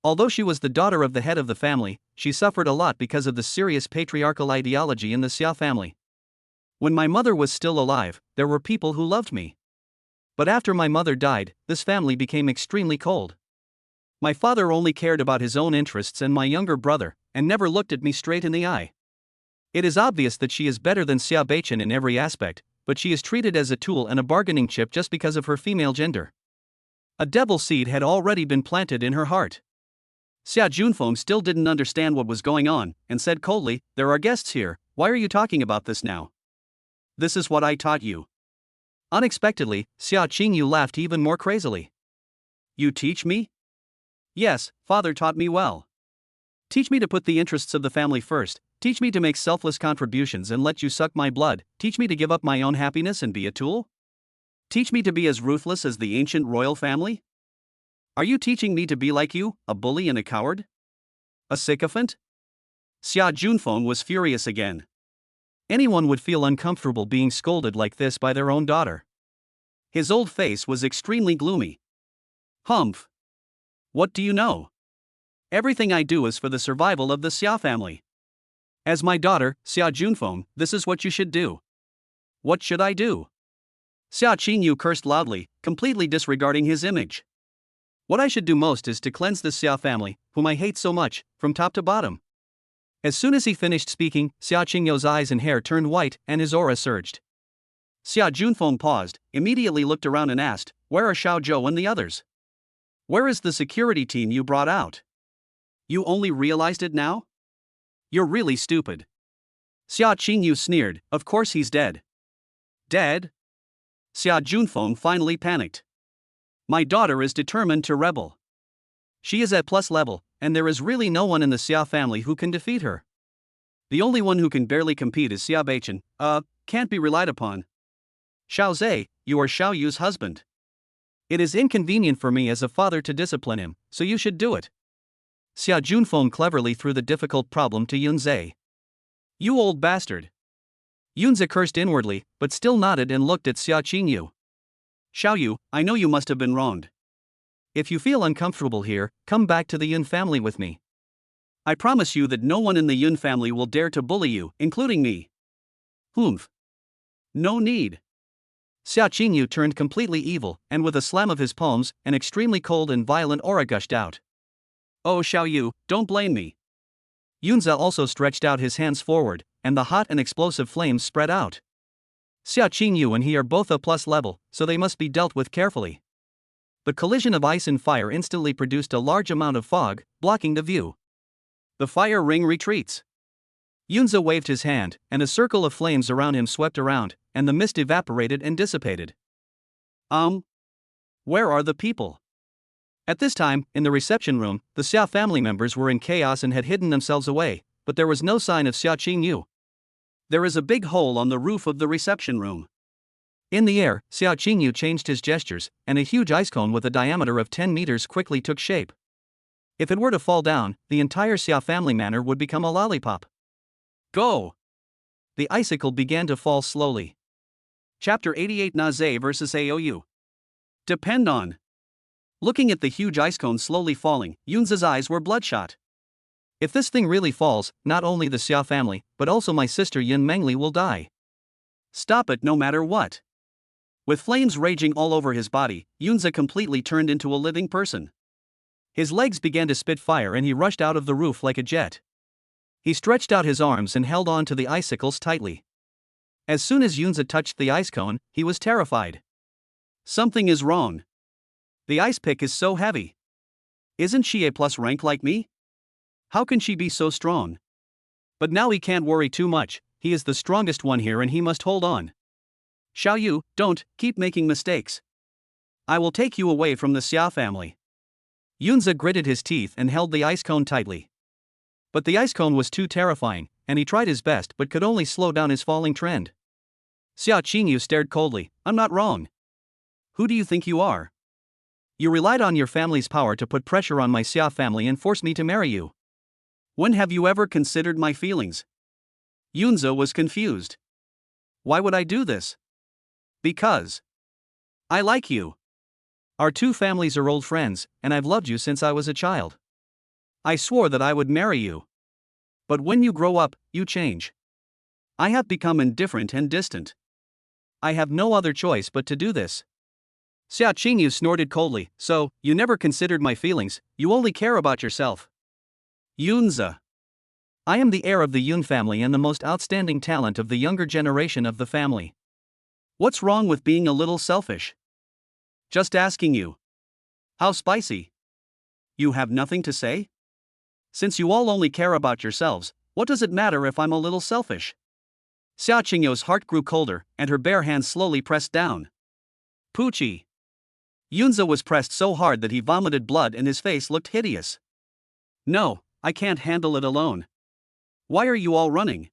Although she was the daughter of the head of the family, she suffered a lot because of the serious patriarchal ideology in the Xia family. When my mother was still alive, there were people who loved me. But after my mother died, this family became extremely cold. My father only cared about his own interests and my younger brother, and never looked at me straight in the eye. It is obvious that she is better than Xia Beichen in every aspect, but she is treated as a tool and a bargaining chip just because of her female gender. A devil seed had already been planted in her heart. Xia Junfeng still didn't understand what was going on, and said coldly, "There are guests here, why are you talking about this now? This is what I taught you." Unexpectedly, Xia Qingyu laughed even more crazily. "You teach me?" "Yes, father taught me well. Teach me to put the interests of the family first, teach me to make selfless contributions and let you suck my blood, teach me to give up my own happiness and be a tool? Teach me to be as ruthless as the ancient royal family? Are you teaching me to be like you, a bully and a coward? A sycophant?" Xia Junfeng was furious again. Anyone would feel uncomfortable being scolded like this by their own daughter. His old face was extremely gloomy. "Humph! What do you know? Everything I do is for the survival of the Xia family. As my daughter, Xia Junfeng, this is what you should do." "What should I do?" Xia Qingyu cursed loudly, completely disregarding his image. "What I should do most is to cleanse the Xia family, whom I hate so much, from top to bottom." As soon as he finished speaking, Xia Qingyu's eyes and hair turned white and his aura surged. Xia Junfeng paused, immediately looked around and asked, "Where are Xiao Zhou and the others? Where is the security team you brought out? You only realized it now? You're really stupid." Xia Qingyu sneered, "Of course he's dead." "Dead?" Xia Junfeng finally panicked. "My daughter is determined to rebel. She is at plus level, and there is really no one in the Xia family who can defeat her. The only one who can barely compete is Xia Beichen, can't be relied upon. Xiao Zhe, you are Xiao Yu's husband. It is inconvenient for me as a father to discipline him, so you should do it." Xia Junfeng cleverly threw the difficult problem to Yunze. "You old bastard." Yunze cursed inwardly, but still nodded and looked at Xia Qingyu. "Xiao Yu, I know you must have been wronged. If you feel uncomfortable here, come back to the Yun family with me. I promise you that no one in the Yun family will dare to bully you, including me." "Humph. No need." Xia Qingyu turned completely evil, and with a slam of his palms, an extremely cold and violent aura gushed out. "Oh Xiao Yu, don't blame me." Yunze also stretched out his hands forward, and the hot and explosive flames spread out. Xia Qingyu and he are both a plus level, so they must be dealt with carefully. The collision of ice and fire instantly produced a large amount of fog, blocking the view. The fire ring retreats. Yunze waved his hand, and a circle of flames around him swept around, and the mist evaporated and dissipated. Where are the people?" At this time, in the reception room, the Xia family members were in chaos and had hidden themselves away, but there was no sign of Xia Qingyu. "There is a big hole on the roof of the reception room." In the air, Xia Qingyu changed his gestures, and a huge ice cone with a diameter of 10 meters quickly took shape. If it were to fall down, the entire Xia family manor would become a lollipop. "Go!" The icicle began to fall slowly. Chapter 88: Naze vs Aou. Depend on. Looking at the huge ice cone slowly falling, Yunze's eyes were bloodshot. "If this thing really falls, not only the Xia family, but also my sister Yin Mengli will die. Stop it no matter what." With flames raging all over his body, Yunze completely turned into a living person. His legs began to spit fire and he rushed out of the roof like a jet. He stretched out his arms and held on to the icicles tightly. As soon as Yunze touched the ice cone, he was terrified. Something is wrong. The ice pick is so heavy. Isn't she a plus rank like me? How can she be so strong? But now he can't worry too much, he is the strongest one here and he must hold on. "Xiao Yu, don't keep making mistakes. I will take you away from the Xia family." Yunze gritted his teeth and held the ice cone tightly. But the ice cone was too terrifying, and he tried his best but could only slow down his falling trend. Xia Qingyu stared coldly. "I'm not wrong. Who do you think you are? You relied on your family's power to put pressure on my Xia family and force me to marry you. When have you ever considered my feelings? Yunza was confused. Why would I do this? Because I like you. Our two families are old friends, and I've loved you since I was a child. I swore that I would marry you. But when you grow up, you change. I have become indifferent and distant. I have no other choice but to do this. Xia Qingyu snorted coldly. So, you never considered my feelings, you only care about yourself. Yunza. I am the heir of the Yun family and the most outstanding talent of the younger generation of the family. What's wrong with being a little selfish? Just asking you. How spicy? You have nothing to say? Since you all only care about yourselves, what does it matter if I'm a little selfish? Xia Qingyu's heart grew colder, and her bare hands slowly pressed down. Poochie. Yunza was pressed so hard that he vomited blood and his face looked hideous. No, I can't handle it alone. Why are you all running?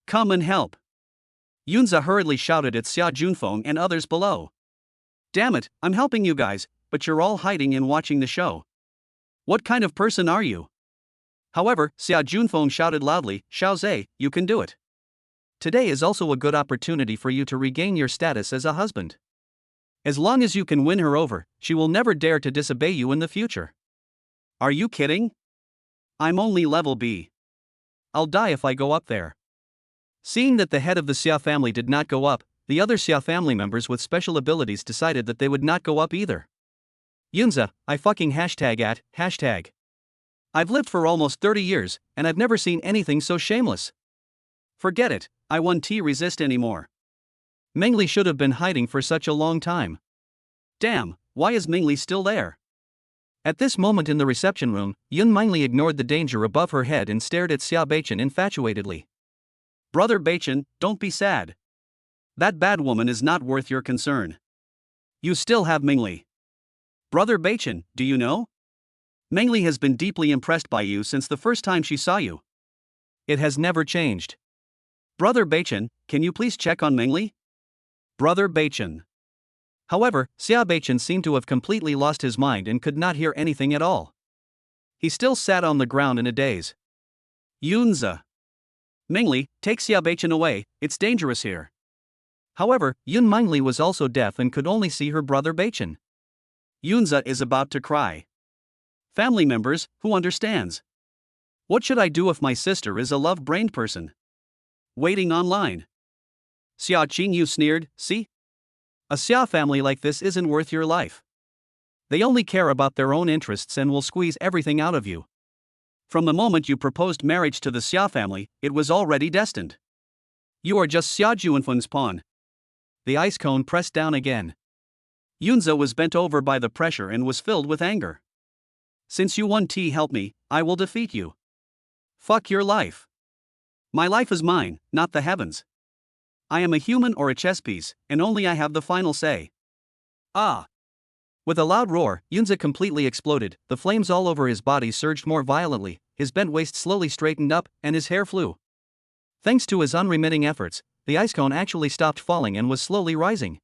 Come and help. Yunza hurriedly shouted at Xia Junfeng and others below. Damn it, I'm helping you guys, but you're all hiding and watching the show. What kind of person are you? However, Xia Junfeng shouted loudly, Xiaozhe, you can do it. Today is also a good opportunity for you to regain your status as a husband. As long as you can win her over, she will never dare to disobey you in the future. Are you kidding? I'm only level B. I'll die if I go up there. Seeing that the head of the Xia family did not go up, the other Xia family members with special abilities decided that they would not go up either. Yunza, I fucking #. I've lived for almost 30 years, and I've never seen anything so shameless. Forget it, I won't resist anymore. Mengli should have been hiding for such a long time. Damn, why is Mengli still there? At this moment in the reception room, Yun Mengli ignored the danger above her head and stared at Xia Beichen infatuatedly. Brother Beichen, don't be sad. That bad woman is not worth your concern. You still have Mengli. Brother Beichen, do you know? Mengli has been deeply impressed by you since the first time she saw you. It has never changed. Brother Beichen, can you please check on Mengli? Brother Beichen. However, Xia Beichen seemed to have completely lost his mind and could not hear anything at all. He still sat on the ground in a daze. Yunza. Mengli, take Xia Beichen away, it's dangerous here. However, Yun Mengli was also deaf and could only see her brother Beichen. Yunza is about to cry. Family members, who understands? What should I do if my sister is a love-brained person? Waiting online. Xia Qingyu sneered, see? A Xia family like this isn't worth your life. They only care about their own interests and will squeeze everything out of you. From the moment you proposed marriage to the Xia family, it was already destined. You are just Xia Junfeng's pawn. The ice cone pressed down again. Yunza was bent over by the pressure and was filled with anger. Since you won't help me, I will defeat you. Fuck your life. My life is mine, not the heavens. I am a human or a chess piece, and only I have the final say. Ah! With a loud roar, Yunza completely exploded, the flames all over his body surged more violently, his bent waist slowly straightened up, and his hair flew. Thanks to his unremitting efforts, the ice cone actually stopped falling and was slowly rising.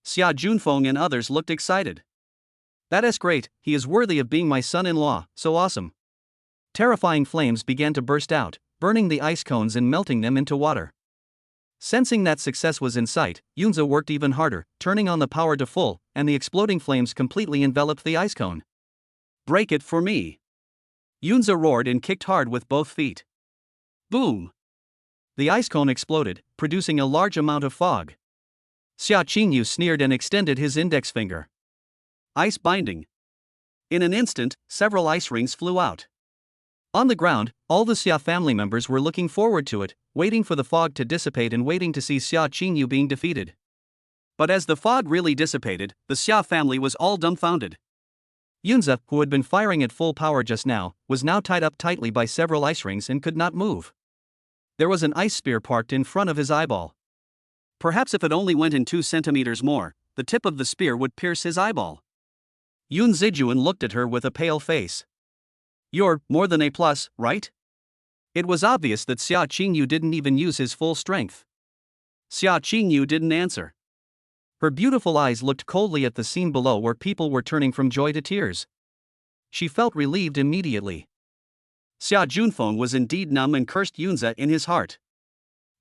Xia Junfeng and others looked excited. That is great, he is worthy of being my son-in-law, so awesome. Terrifying flames began to burst out, burning the ice cones and melting them into water. Sensing that success was in sight, Yunza worked even harder, turning on the power to full, and the exploding flames completely enveloped the ice cone. Break it for me. Yunza roared and kicked hard with both feet. Boom! The ice cone exploded, producing a large amount of fog. Xia Qingyu sneered and extended his index finger. Ice binding. In an instant, several ice rings flew out. On the ground, all the Xia family members were looking forward to it, waiting for the fog to dissipate and waiting to see Xia Qingyu being defeated. But as the fog really dissipated, the Xia family was all dumbfounded. Yunza, who had been firing at full power just now, was now tied up tightly by several ice rings and could not move. There was an ice spear parked in front of his eyeball. Perhaps if it only went in 2 centimeters more, the tip of the spear would pierce his eyeball. Yun Zijuan looked at her with a pale face. You're more than A+, right? It was obvious that Xia Qingyu didn't even use his full strength. Xia Qingyu didn't answer. Her beautiful eyes looked coldly at the scene below where people were turning from joy to tears. She felt relieved immediately. Xia Junfeng was indeed numb and cursed Yunza in his heart.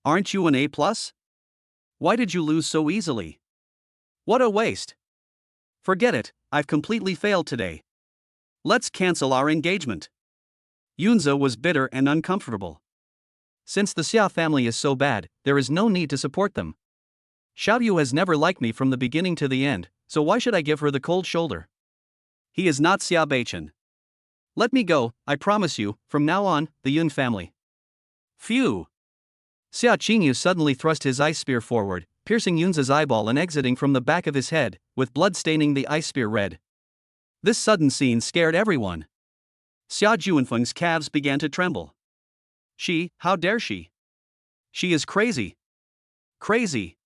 Aren't you an A+? Why did you lose so easily? What a waste. Forget it, I've completely failed today. Let's cancel our engagement. Yunza was bitter and uncomfortable. Since the Xia family is so bad, there is no need to support them. Xiaoyu has never liked me from the beginning to the end, so why should I give her the cold shoulder? He is not Xia Beichen. Let me go, I promise you, from now on, the Yun family. Phew. Xia Qingyu suddenly thrust his ice spear forward, piercing Yunza's eyeball and exiting from the back of his head, with blood staining the ice spear red. This sudden scene scared everyone. Xia Juanfeng's calves began to tremble. How dare she? She is crazy. Crazy.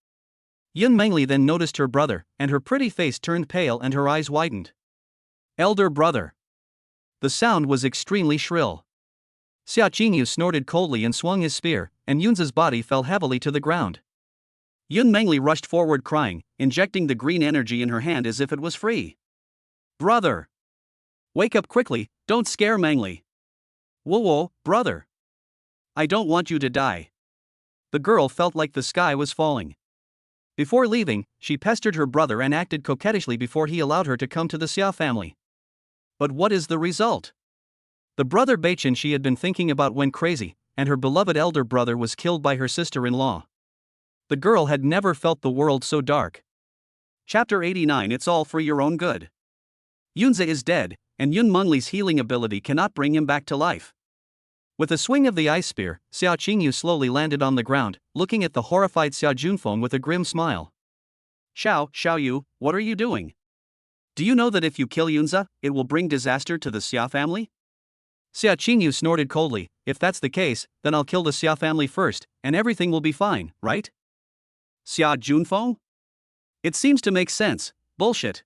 Yun Mengli then noticed her brother, and her pretty face turned pale and her eyes widened. Elder brother. The sound was extremely shrill. Xia Qingyu snorted coldly and swung his spear, and Yunza's body fell heavily to the ground. Yun Mengli rushed forward crying, injecting the green energy in her hand as if it was free. Brother! Wake up quickly, don't scare Mengli. Whoa, brother! I don't want you to die. The girl felt like the sky was falling. Before leaving, she pestered her brother and acted coquettishly before he allowed her to come to the Xia family. But what is the result? The brother Beichen she had been thinking about went crazy, and her beloved elder brother was killed by her sister-in-law. The girl had never felt the world so dark. Chapter 89. It's all for your own good. Yunza is dead, and Yun Mengli's healing ability cannot bring him back to life. With a swing of the ice spear, Xia Qingyu slowly landed on the ground, looking at the horrified Xia Junfeng with a grim smile. Xiaoyu, what are you doing? Do you know that if you kill Yunza, it will bring disaster to the Xia family? Xia Qingyu snorted coldly. If that's the case, then I'll kill the Xia family first, and everything will be fine, right? Xia Junfeng? It seems to make sense. Bullshit.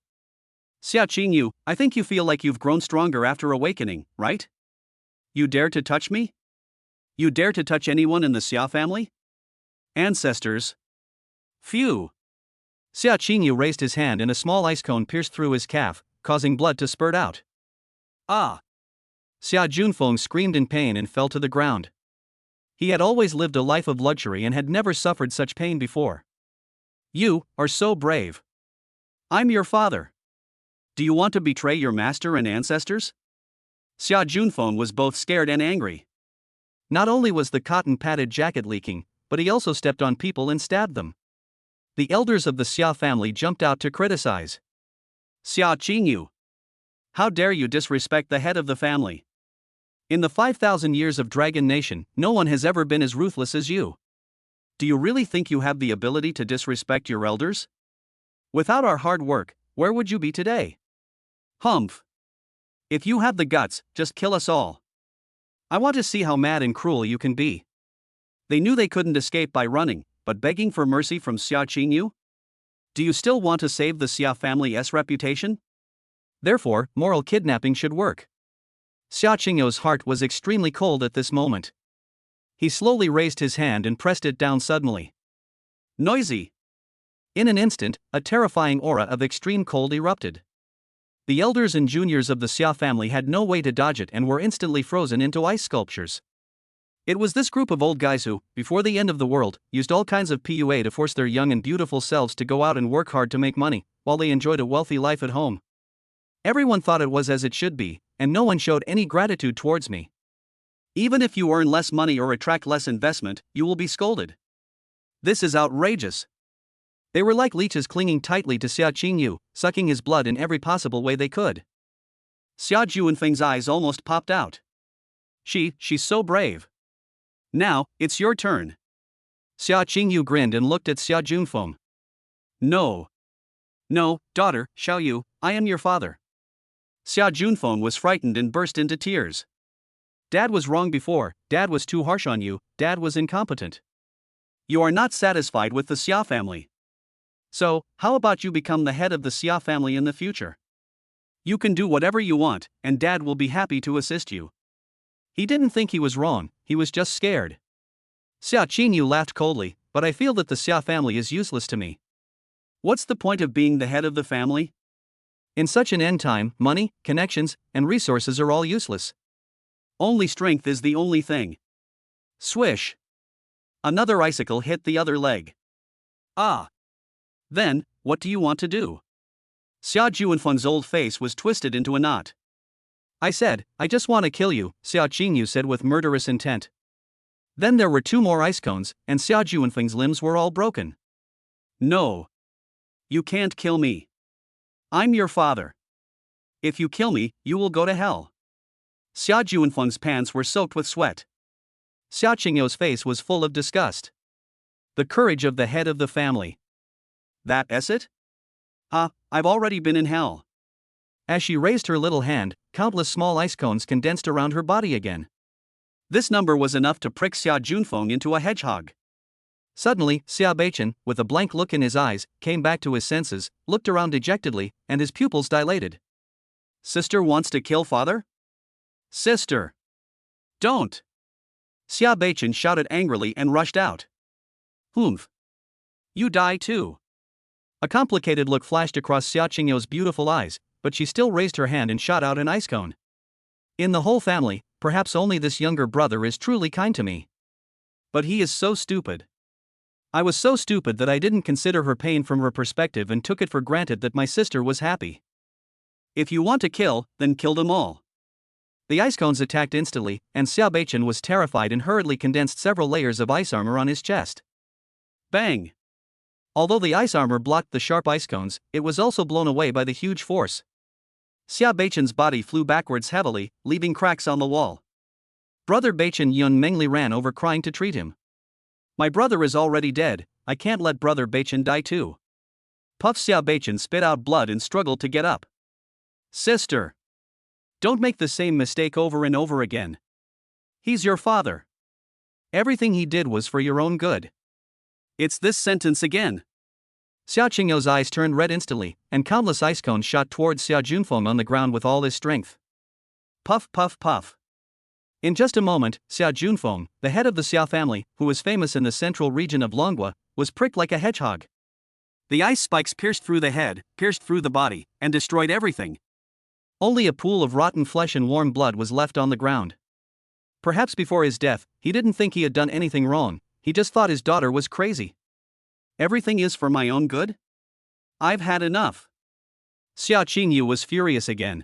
Xia Qingyu, I think you feel like you've grown stronger after awakening, right? You dare to touch me? You dare to touch anyone in the Xia family? Ancestors. Phew. Xia Qingyu raised his hand and a small ice cone pierced through his calf, causing blood to spurt out. Ah! Xia Junfeng screamed in pain and fell to the ground. He had always lived a life of luxury and had never suffered such pain before. You are so brave. I'm your father. Do you want to betray your master and ancestors? Xia Junfeng was both scared and angry. Not only was the cotton-padded jacket leaking, but he also stepped on people and stabbed them. The elders of the Xia family jumped out to criticize. Xia Qingyu. How dare you disrespect the head of the family? In the 5,000 years of Dragon Nation, no one has ever been as ruthless as you. Do you really think you have the ability to disrespect your elders? Without our hard work, where would you be today? Humph. If you have the guts, just kill us all. I want to see how mad and cruel you can be. They knew they couldn't escape by running, but begging for mercy from Xia Qingyu? Do you still want to save the Xia family's reputation? Therefore, moral kidnapping should work. Xia Qingyu's heart was extremely cold at this moment. He slowly raised his hand and pressed it down suddenly. Noisy! In an instant, a terrifying aura of extreme cold erupted. The elders and juniors of the Xia family had no way to dodge it and were instantly frozen into ice sculptures. It was this group of old guys who, before the end of the world, used all kinds of PUA to force their young and beautiful selves to go out and work hard to make money, while they enjoyed a wealthy life at home. Everyone thought it was as it should be, and no one showed any gratitude towards me. Even if you earn less money or attract less investment, you will be scolded. This is outrageous. They were like leeches clinging tightly to Xia Qingyu, sucking his blood in every possible way they could. Xia Juanfeng's eyes almost popped out. She's so brave. Now, it's your turn. Xia Qingyu grinned and looked at Xia Junfeng. No, daughter, Xiaoyu, I am your father. Xia Junfeng was frightened and burst into tears. Dad was wrong before, Dad was too harsh on you, Dad was incompetent. You are not satisfied with the Xia family. So, how about you become the head of the Xia family in the future? You can do whatever you want, and Dad will be happy to assist you. He didn't think he was wrong, he was just scared. Xia Qingyu laughed coldly, but I feel that the Xia family is useless to me. What's the point of being the head of the family? In such an end time, money, connections, and resources are all useless. Only strength is the only thing. Swish. Another icicle hit the other leg. Ah! Then, what do you want to do? Xia Juanfeng's old face was twisted into a knot. I just want to kill you, Xia Qingyu said with murderous intent. Then there were 2 more ice cones, and Xia Juanfeng's limbs were all broken. No. You can't kill me. I'm your father. If you kill me, you will go to hell. Xia Juanfeng's pants were soaked with sweat. Xia Qingyu's face was full of disgust. The courage of the head of the family. That's it? I've already been in hell. As she raised her little hand, countless small ice cones condensed around her body again. This number was enough to prick Xia Junfeng into a hedgehog. Suddenly, Xia Beichen, with a blank look in his eyes, came back to his senses, looked around dejectedly, and his pupils dilated. Sister wants to kill father? Sister! Don't! Xia Beichen shouted angrily and rushed out. Humph! You die too! A complicated look flashed across Xia Qingyu's beautiful eyes, but she still raised her hand and shot out an ice cone. In the whole family, perhaps only this younger brother is truly kind to me. But he is so stupid. I was so stupid that I didn't consider her pain from her perspective and took it for granted that my sister was happy. If you want to kill, then kill them all. The ice cones attacked instantly, and Xia Beichen was terrified and hurriedly condensed several layers of ice armor on his chest. Bang! Although the ice armor blocked the sharp ice cones, it was also blown away by the huge force. Xia Beichen's body flew backwards heavily, leaving cracks on the wall. Brother Beichen Yun Mengli ran over crying to treat him. My brother is already dead, I can't let Brother Beichen die too. Puff Xia Beichen spit out blood and struggled to get up. Sister! Don't make the same mistake over and over again. He's your father. Everything he did was for your own good. It's this sentence again. Xia Qingyu's eyes turned red instantly, and countless ice cones shot towards Xia Junfeng on the ground with all his strength. Puff puff puff. In just a moment, Xia Junfeng, the head of the Xia family, who was famous in the central region of Longhua, was pricked like a hedgehog. The ice spikes pierced through the head, pierced through the body, and destroyed everything. Only a pool of rotten flesh and warm blood was left on the ground. Perhaps before his death, he didn't think he had done anything wrong, he just thought his daughter was crazy. Everything is for my own good? I've had enough. Xia Qingyu was furious again.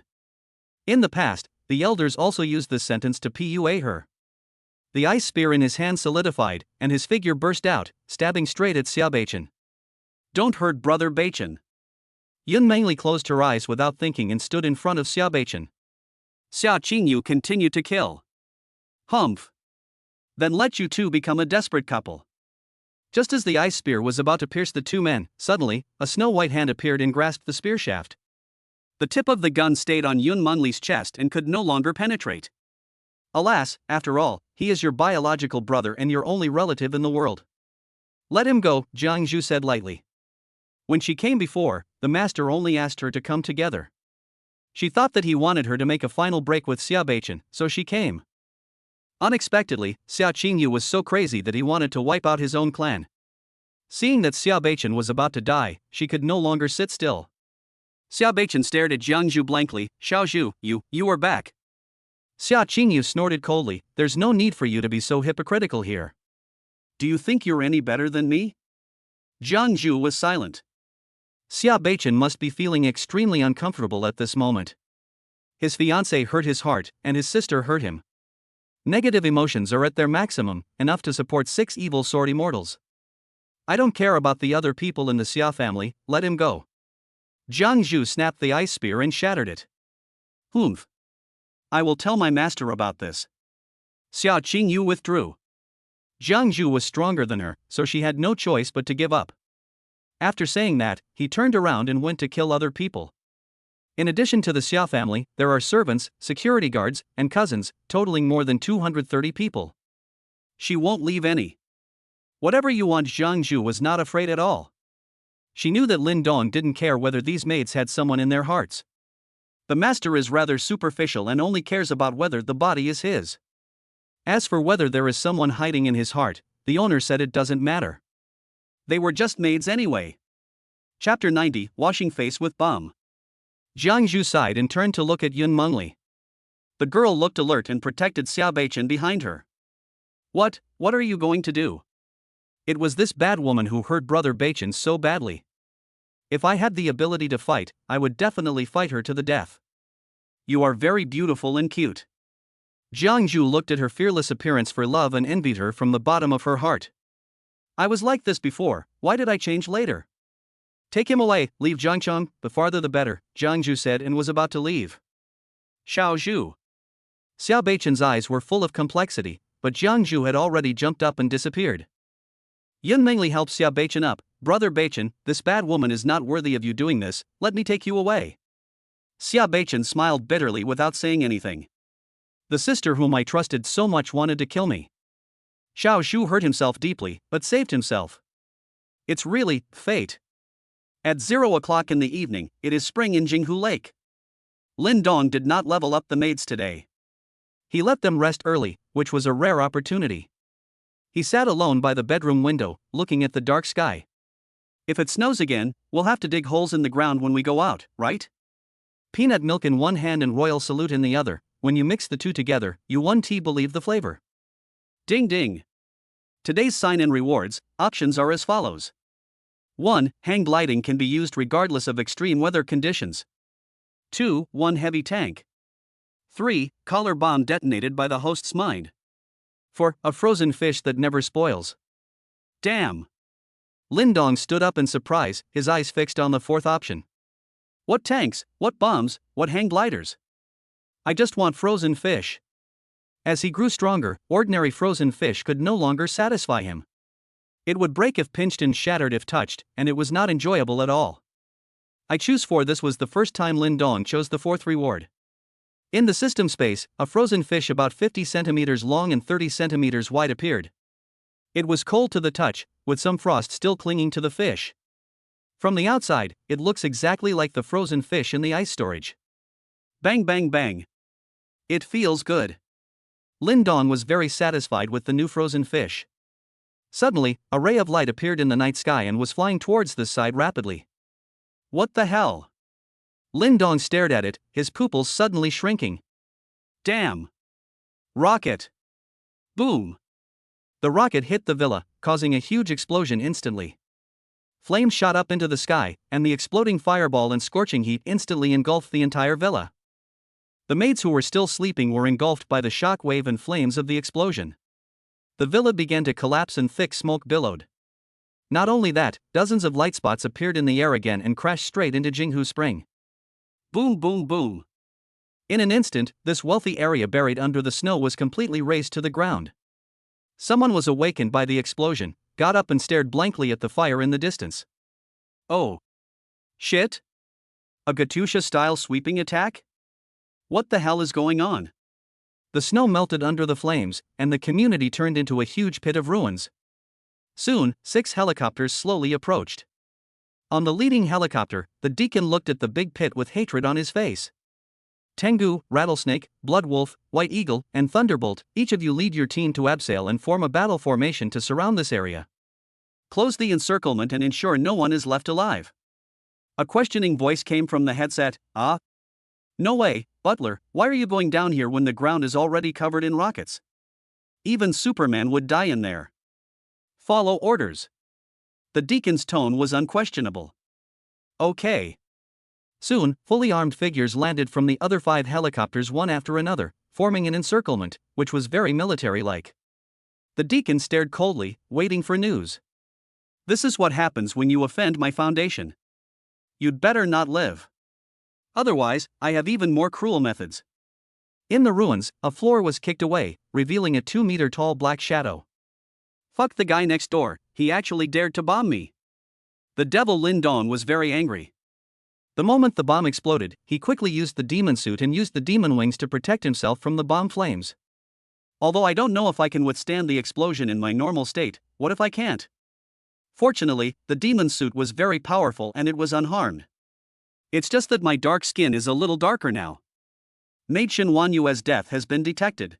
In the past, the elders also used this sentence to PUA her. The ice spear in his hand solidified, and his figure burst out, stabbing straight at Xia Beichen. Don't hurt Brother Beichen. Yun Mengli closed her eyes without thinking and stood in front of Xia Beichen. Xia Qingyu continued to kill. Humph! Then let you two become a desperate couple. Just as the ice spear was about to pierce the 2 men, suddenly, a snow-white hand appeared and grasped the spear shaft. The tip of the gun stayed on Yun Mengli's chest and could no longer penetrate. Alas, after all, he is your biological brother and your only relative in the world. Let him go, Jiang Zhu said lightly. When she came before, the master only asked her to come together. She thought that he wanted her to make a final break with Xia Beichen, so she came. Unexpectedly, Xia Qingyu was so crazy that he wanted to wipe out his own clan. Seeing that Xia Beichen was about to die, she could no longer sit still. Xia Beichen stared at Jiang Zhu blankly. Xiao Zhu, you are back. Xia Qingyu snorted coldly. There's no need for you to be so hypocritical here. Do you think you're any better than me? Jiang Zhu was silent. Xia Beichen must be feeling extremely uncomfortable at this moment. His fiancée hurt his heart, and his sister hurt him. Negative emotions are at their maximum, enough to support 6 evil sword immortals. I don't care about the other people in the Xia family, let him go. Jiang Zhu snapped the ice spear and shattered it. Humph! I will tell my master about this. Xia Qingyu withdrew. Jiang Zhu was stronger than her, so she had no choice but to give up. After saying that, he turned around and went to kill other people. In addition to the Xia family, there are servants, security guards, and cousins, totaling more than 230 people. She won't leave any. Whatever you want, Jiang Zhu was not afraid at all. She knew that Lin Dong didn't care whether these maids had someone in their hearts. The master is rather superficial and only cares about whether the body is his. As for whether there is someone hiding in his heart, the owner said it doesn't matter. They were just maids anyway. Chapter 90, Washing Face with Bum. Jiang Zhu sighed and turned to look at Yun Mengli. The girl looked alert and protected Xia Beichen behind her. What are you going to do? It was this bad woman who hurt Brother Bachin so badly. If I had the ability to fight, I would definitely fight her to the death. You are very beautiful and cute. Jiangju looked at her fearless appearance for love and envied her from the bottom of her heart. I was like this before, why did I change later? Take him away, leave Jiangcheng, the farther the better, Jiangju said and was about to leave. Xiao Zhu. Xiao Beichen's eyes were full of complexity, but Jiangju had already jumped up and disappeared. Yun Mengli helped Xiao Beichen up. Brother Beichen, this bad woman is not worthy of you doing this, let me take you away. Xiao Beichen smiled bitterly without saying anything. The sister whom I trusted so much wanted to kill me. Xiao Zhu hurt himself deeply, but saved himself. It's really fate. At 0 o'clock in the evening, it is spring in Jinghu Lake. Lin Dong did not level up the maids today. He let them rest early, which was a rare opportunity. He sat alone by the bedroom window, looking at the dark sky. If it snows again, we'll have to dig holes in the ground when we go out, right? Peanut milk in one hand and royal salute in the other. When you mix the two together, you won't believe the flavor. Ding ding. Today's sign and rewards options are as follows. 1. Hang gliding can be used regardless of extreme weather conditions. 2. 1 heavy tank. 3. Collar bomb detonated by the host's mind. 4. A frozen fish that never spoils. Damn. Lin Dong stood up in surprise, his eyes fixed on the fourth option. What tanks, what bombs, what hang gliders? I just want frozen fish. As he grew stronger, ordinary frozen fish could no longer satisfy him. It would break if pinched and shattered if touched, and it was not enjoyable at all. I choose 4. This was the first time Lin Dong chose the fourth reward. In the system space, a frozen fish about 50 centimeters long and 30 centimeters wide appeared. It was cold to the touch, with some frost still clinging to the fish. From the outside, it looks exactly like the frozen fish in the ice storage. Bang bang bang. It feels good. Lin Dong was very satisfied with the new frozen fish. Suddenly, a ray of light appeared in the night sky and was flying towards this side rapidly. What the hell? Lin Dong stared at it, his pupils suddenly shrinking. Damn! Rocket! Boom! The rocket hit the villa, causing a huge explosion instantly. Flames shot up into the sky, and the exploding fireball and scorching heat instantly engulfed the entire villa. The maids who were still sleeping were engulfed by the shock wave and flames of the explosion. The villa began to collapse and thick smoke billowed. Not only that, dozens of light spots appeared in the air again and crashed straight into Jinghu Spring. Boom boom boom. In an instant, this wealthy area buried under the snow was completely razed to the ground. Someone was awakened by the explosion, got up and stared blankly at the fire in the distance. Oh. Shit? A Katyusha-style sweeping attack? What the hell is going on? The snow melted under the flames, and the community turned into a huge pit of ruins. Soon, 6 helicopters slowly approached. On the leading helicopter, the deacon looked at the big pit with hatred on his face. Tengu, Rattlesnake, Bloodwolf, White Eagle, and Thunderbolt, each of you lead your team to abseil and form a battle formation to surround this area. Close the encirclement and ensure no one is left alive. A questioning voice came from the headset. No way, Butler, why are you going down here when the ground is already covered in rockets? Even Superman would die in there. Follow orders. The deacon's tone was unquestionable. Okay. Soon, fully armed figures landed from the other 5 helicopters one after another, forming an encirclement, which was very military-like. The deacon stared coldly, waiting for news. This is what happens when you offend my foundation. You'd better not live. Otherwise, I have even more cruel methods. In the ruins, a floor was kicked away, revealing a 2-meter-tall black shadow. Fuck the guy next door, he actually dared to bomb me. The devil Lin Dong was very angry. The moment the bomb exploded, he quickly used the demon suit and used the demon wings to protect himself from the bomb flames. Although I don't know if I can withstand the explosion in my normal state, what if I can't? Fortunately, the demon suit was very powerful and it was unharmed. It's just that my dark skin is a little darker now. Maid Shin Wanyue's death has been detected.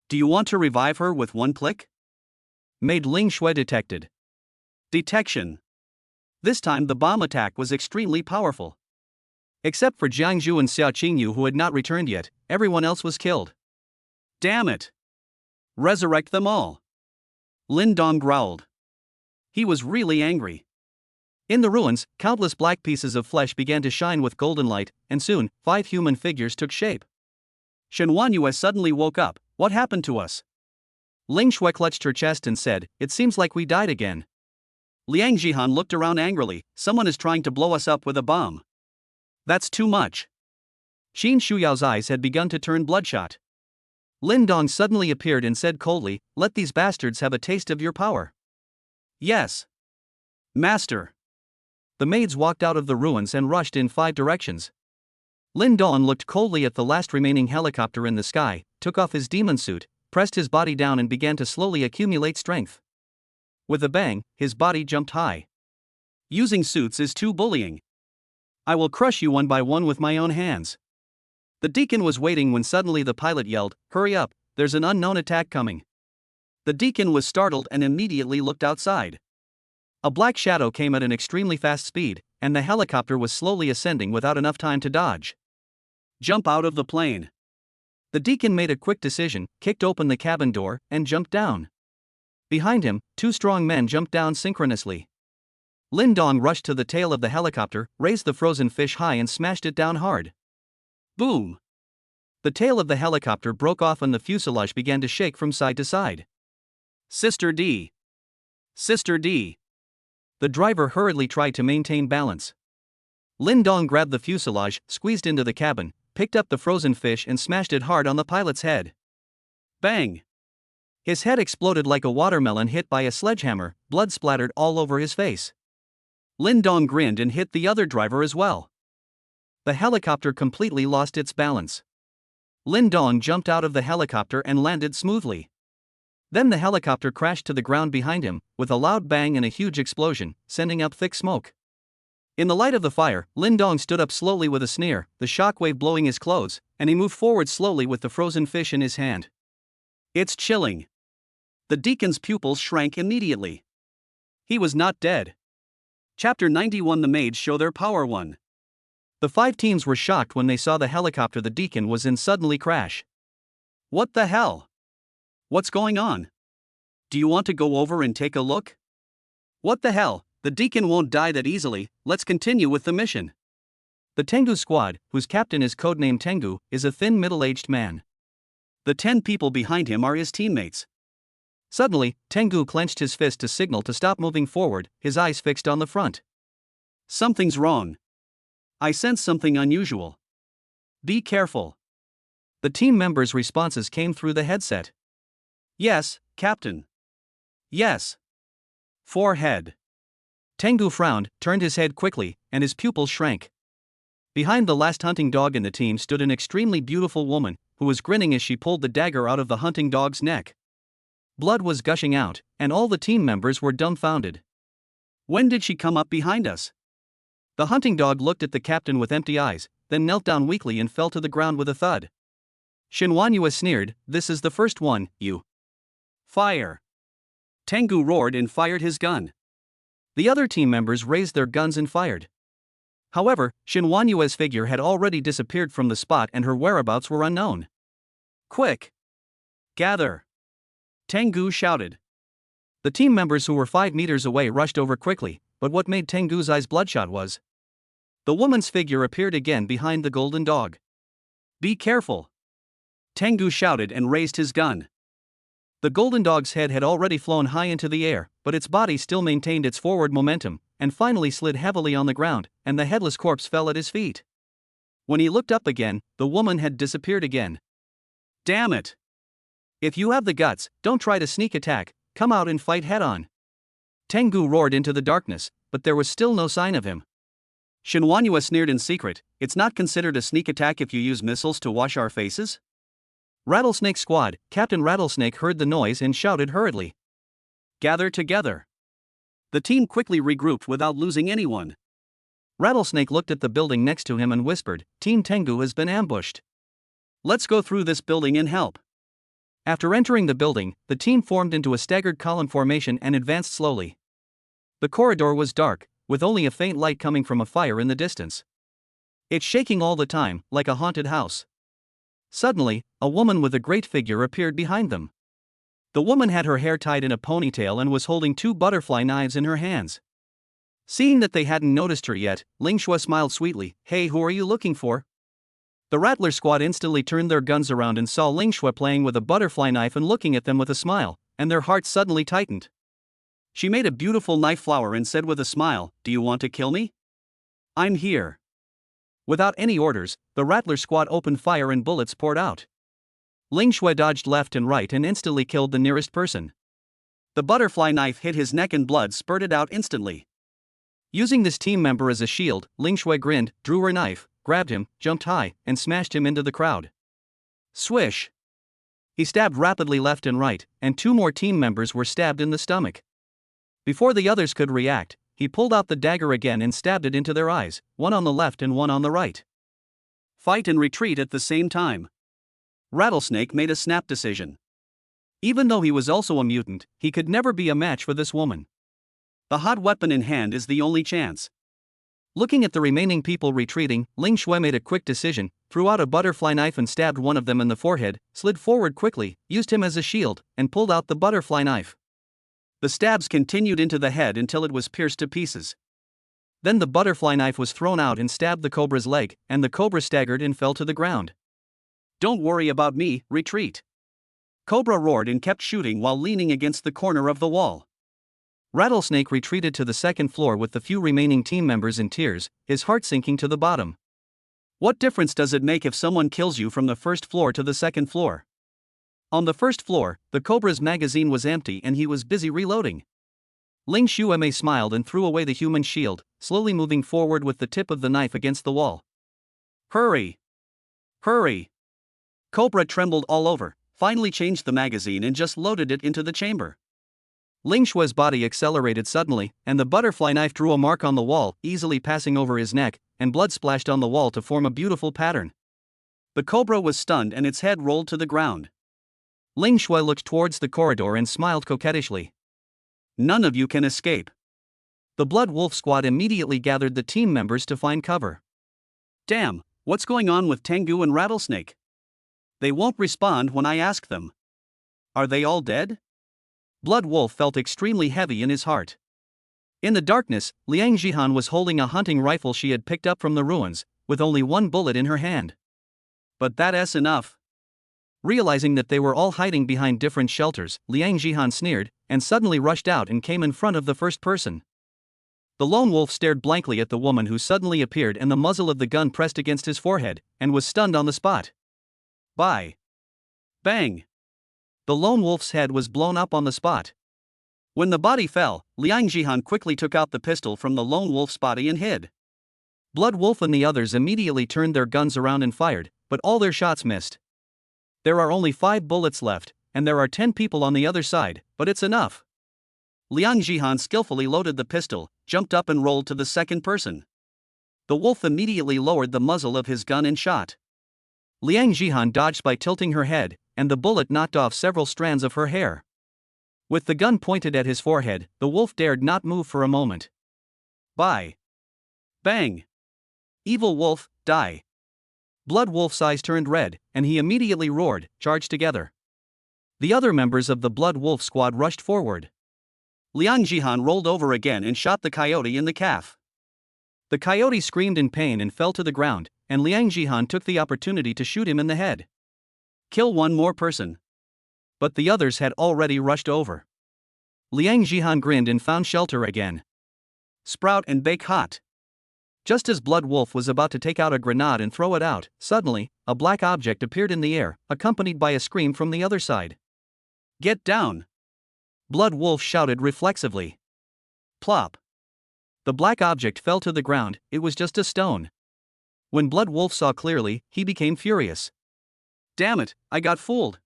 Do you want to revive her with one click? Maid Ling Shui detected. Detection. This time the bomb attack was extremely powerful. Except for Jiangju and Xiao Qingyu who had not returned yet, everyone else was killed. Damn it! Resurrect them all. Lin Dong growled. He was really angry. In the ruins, countless black pieces of flesh began to shine with golden light, and soon, 5 human figures took shape. Shen Huanyue suddenly woke up. What happened to us? Ling Shui clutched her chest and said, it seems like we died again. Liang Jihan looked around angrily. Someone is trying to blow us up with a bomb. That's too much. Qin Shuyao's eyes had begun to turn bloodshot. Lin Dong suddenly appeared and said coldly, let these bastards have a taste of your power. Yes. Master. The maids walked out of the ruins and rushed in 5 directions. Lin Dong looked coldly at the last remaining helicopter in the sky, took off his demon suit, pressed his body down and began to slowly accumulate strength. With a bang, his body jumped high. Using suits is too bullying. I will crush you one by one with my own hands. The deacon was waiting when suddenly the pilot yelled, hurry up, there's an unknown attack coming. The deacon was startled and immediately looked outside. A black shadow came at an extremely fast speed, and the helicopter was slowly ascending without enough time to dodge. Jump out of the plane. The deacon made a quick decision, kicked open the cabin door, and jumped down. Behind him, 2 strong men jumped down synchronously. Lin Dong rushed to the tail of the helicopter, raised the frozen fish high and smashed it down hard. Boom! The tail of the helicopter broke off and the fuselage began to shake from side to side. Sister D. Sister D. The driver hurriedly tried to maintain balance. Lin Dong grabbed the fuselage, squeezed into the cabin, picked up the frozen fish and smashed it hard on the pilot's head. Bang! His head exploded like a watermelon hit by a sledgehammer, blood splattered all over his face. Lin Dong grinned and hit the other driver as well. The helicopter completely lost its balance. Lin Dong jumped out of the helicopter and landed smoothly. Then the helicopter crashed to the ground behind him, with a loud bang and a huge explosion, sending up thick smoke. In the light of the fire, Lin Dong stood up slowly with a sneer, the shockwave blowing his clothes, and he moved forward slowly with the frozen fish in his hand. It's chilling. The deacon's pupils shrank immediately. He was not dead. Chapter 91. The maids show their power. 1. The 5 teams were shocked when they saw the helicopter the deacon was in suddenly crash. What the hell? What's going on? Do you want to go over and take a look? What the hell? The deacon won't die that easily, let's continue with the mission. The Tengu squad, whose captain is codenamed Tengu, is a thin middle-aged man. The 10 people behind him are his teammates. Suddenly, Tengu clenched his fist to signal to stop moving forward, his eyes fixed on the front. Something's wrong. I sense something unusual. Be careful. The team members' responses came through the headset. Yes, Captain. Yes. Forehead. Tengu frowned, turned his head quickly, and his pupils shrank. Behind the last hunting dog in the team stood an extremely beautiful woman, who was grinning as she pulled the dagger out of the hunting dog's neck. Blood was gushing out, and all the team members were dumbfounded. When did she come up behind us? The hunting dog looked at the captain with empty eyes, then knelt down weakly and fell to the ground with a thud. Shen Huanyue sneered, this is the first one, you. Fire! Tengu roared and fired his gun. The other team members raised their guns and fired. However, Shen Huanyue's figure had already disappeared from the spot and her whereabouts were unknown. Quick! Gather! Tengu shouted. The team members who were 5 meters away rushed over quickly, but what made Tengu's eyes bloodshot was the woman's figure appeared again behind the golden dog. Be careful! Tengu shouted and raised his gun. The golden dog's head had already flown high into the air, but its body still maintained its forward momentum, and finally slid heavily on the ground, and the headless corpse fell at his feet. When he looked up again, the woman had disappeared again. Damn it! If you have the guts, don't try to sneak attack, come out and fight head-on. Tengu roared into the darkness, but there was still no sign of him. Shen Huanyue sneered in secret, it's not considered a sneak attack if you use missiles to wash our faces? Rattlesnake Squad, Captain Rattlesnake heard the noise and shouted hurriedly. Gather together. The team quickly regrouped without losing anyone. Rattlesnake looked at the building next to him and whispered, Team Tengu has been ambushed. Let's go through this building and help. After entering the building, the team formed into a staggered column formation and advanced slowly. The corridor was dark, with only a faint light coming from a fire in the distance. It's shaking all the time, like a haunted house. Suddenly, a woman with a great figure appeared behind them. The woman had her hair tied in a ponytail and was holding 2 butterfly knives in her hands. Seeing that they hadn't noticed her yet, Ling Shui smiled sweetly. "Hey, who are you looking for?" The Rattler squad instantly turned their guns around and saw Ling Shui playing with a butterfly knife and looking at them with a smile, and their hearts suddenly tightened. She made a beautiful knife flower and said with a smile, "Do you want to kill me? I'm here." Without any orders, the Rattler squad opened fire and bullets poured out. Ling Shui dodged left and right and instantly killed the nearest person. The butterfly knife hit his neck and blood spurted out instantly. Using this team member as a shield, Ling Shui grinned, drew her knife, grabbed him, jumped high, and smashed him into the crowd. Swish! He stabbed rapidly left and right, and 2 more team members were stabbed in the stomach. Before the others could react, he pulled out the dagger again and stabbed it into their eyes, one on the left and one on the right. Fight and retreat at the same time. Rattlesnake made a snap decision. Even though he was also a mutant, he could never be a match for this woman. The hot weapon in hand is the only chance. Looking at the remaining people retreating, Ling Shui made a quick decision, threw out a butterfly knife and stabbed one of them in the forehead, slid forward quickly, used him as a shield, and pulled out the butterfly knife. The stabs continued into the head until it was pierced to pieces. Then the butterfly knife was thrown out and stabbed the cobra's leg, and the cobra staggered and fell to the ground. "Don't worry about me, retreat." Cobra roared and kept shooting while leaning against the corner of the wall. Rattlesnake retreated to the second floor with the few remaining team members in tears, his heart sinking to the bottom. What difference does it make if someone kills you from the first floor to the second floor? On the first floor, the cobra's magazine was empty and he was busy reloading. Ling Shui smiled and threw away the human shield, slowly moving forward with the tip of the knife against the wall. "Hurry! Hurry!" Cobra trembled all over, finally changed the magazine and just loaded it into the chamber. Ling Shui's body accelerated suddenly, and the butterfly knife drew a mark on the wall, easily passing over his neck, and blood splashed on the wall to form a beautiful pattern. The cobra was stunned and its head rolled to the ground. Ling Shui looked towards the corridor and smiled coquettishly. "None of you can escape." The Blood Wolf squad immediately gathered the team members to find cover. "Damn, what's going on with Tengu and Rattlesnake? They won't respond when I ask them. Are they all dead?" Blood Wolf felt extremely heavy in his heart. In the darkness, Liang Jihan was holding a hunting rifle she had picked up from the ruins, with only 1 bullet in her hand. "But that's enough." Realizing that they were all hiding behind different shelters, Liang Jihan sneered, and suddenly rushed out and came in front of the first person. The lone wolf stared blankly at the woman who suddenly appeared and the muzzle of the gun pressed against his forehead, and was stunned on the spot. Bye. Bang! The lone wolf's head was blown up on the spot. When the body fell, Liang Jihan quickly took out the pistol from the lone wolf's body and hid. Blood Wolf and the others immediately turned their guns around and fired, but all their shots missed. There are only 5 bullets left, and there are 10 people on the other side, but it's enough. Liang Jihan skillfully loaded the pistol, jumped up and rolled to the second person. The wolf immediately lowered the muzzle of his gun and shot. Liang Jihan dodged by tilting her head, and the bullet knocked off several strands of her hair. With the gun pointed at his forehead, the wolf dared not move for a moment. Bye. Bang! Evil wolf, die! Blood Wolf's eyes turned red, and he immediately roared, "Charge together!" The other members of the Blood Wolf squad rushed forward. Liang Jihan rolled over again and shot the coyote in the calf. The coyote screamed in pain and fell to the ground, and Liang Jihan took the opportunity to shoot him in the head. Kill 1 more person. But the others had already rushed over. Liang Jihan grinned and found shelter again. Sprout and bake hot. Just as Blood Wolf was about to take out a grenade and throw it out, suddenly, a black object appeared in the air, accompanied by a scream from the other side. Get down! Blood Wolf shouted reflexively. Plop! The black object fell to the ground, it was just a stone. When Blood Wolf saw clearly, he became furious. Damn it, I got fooled.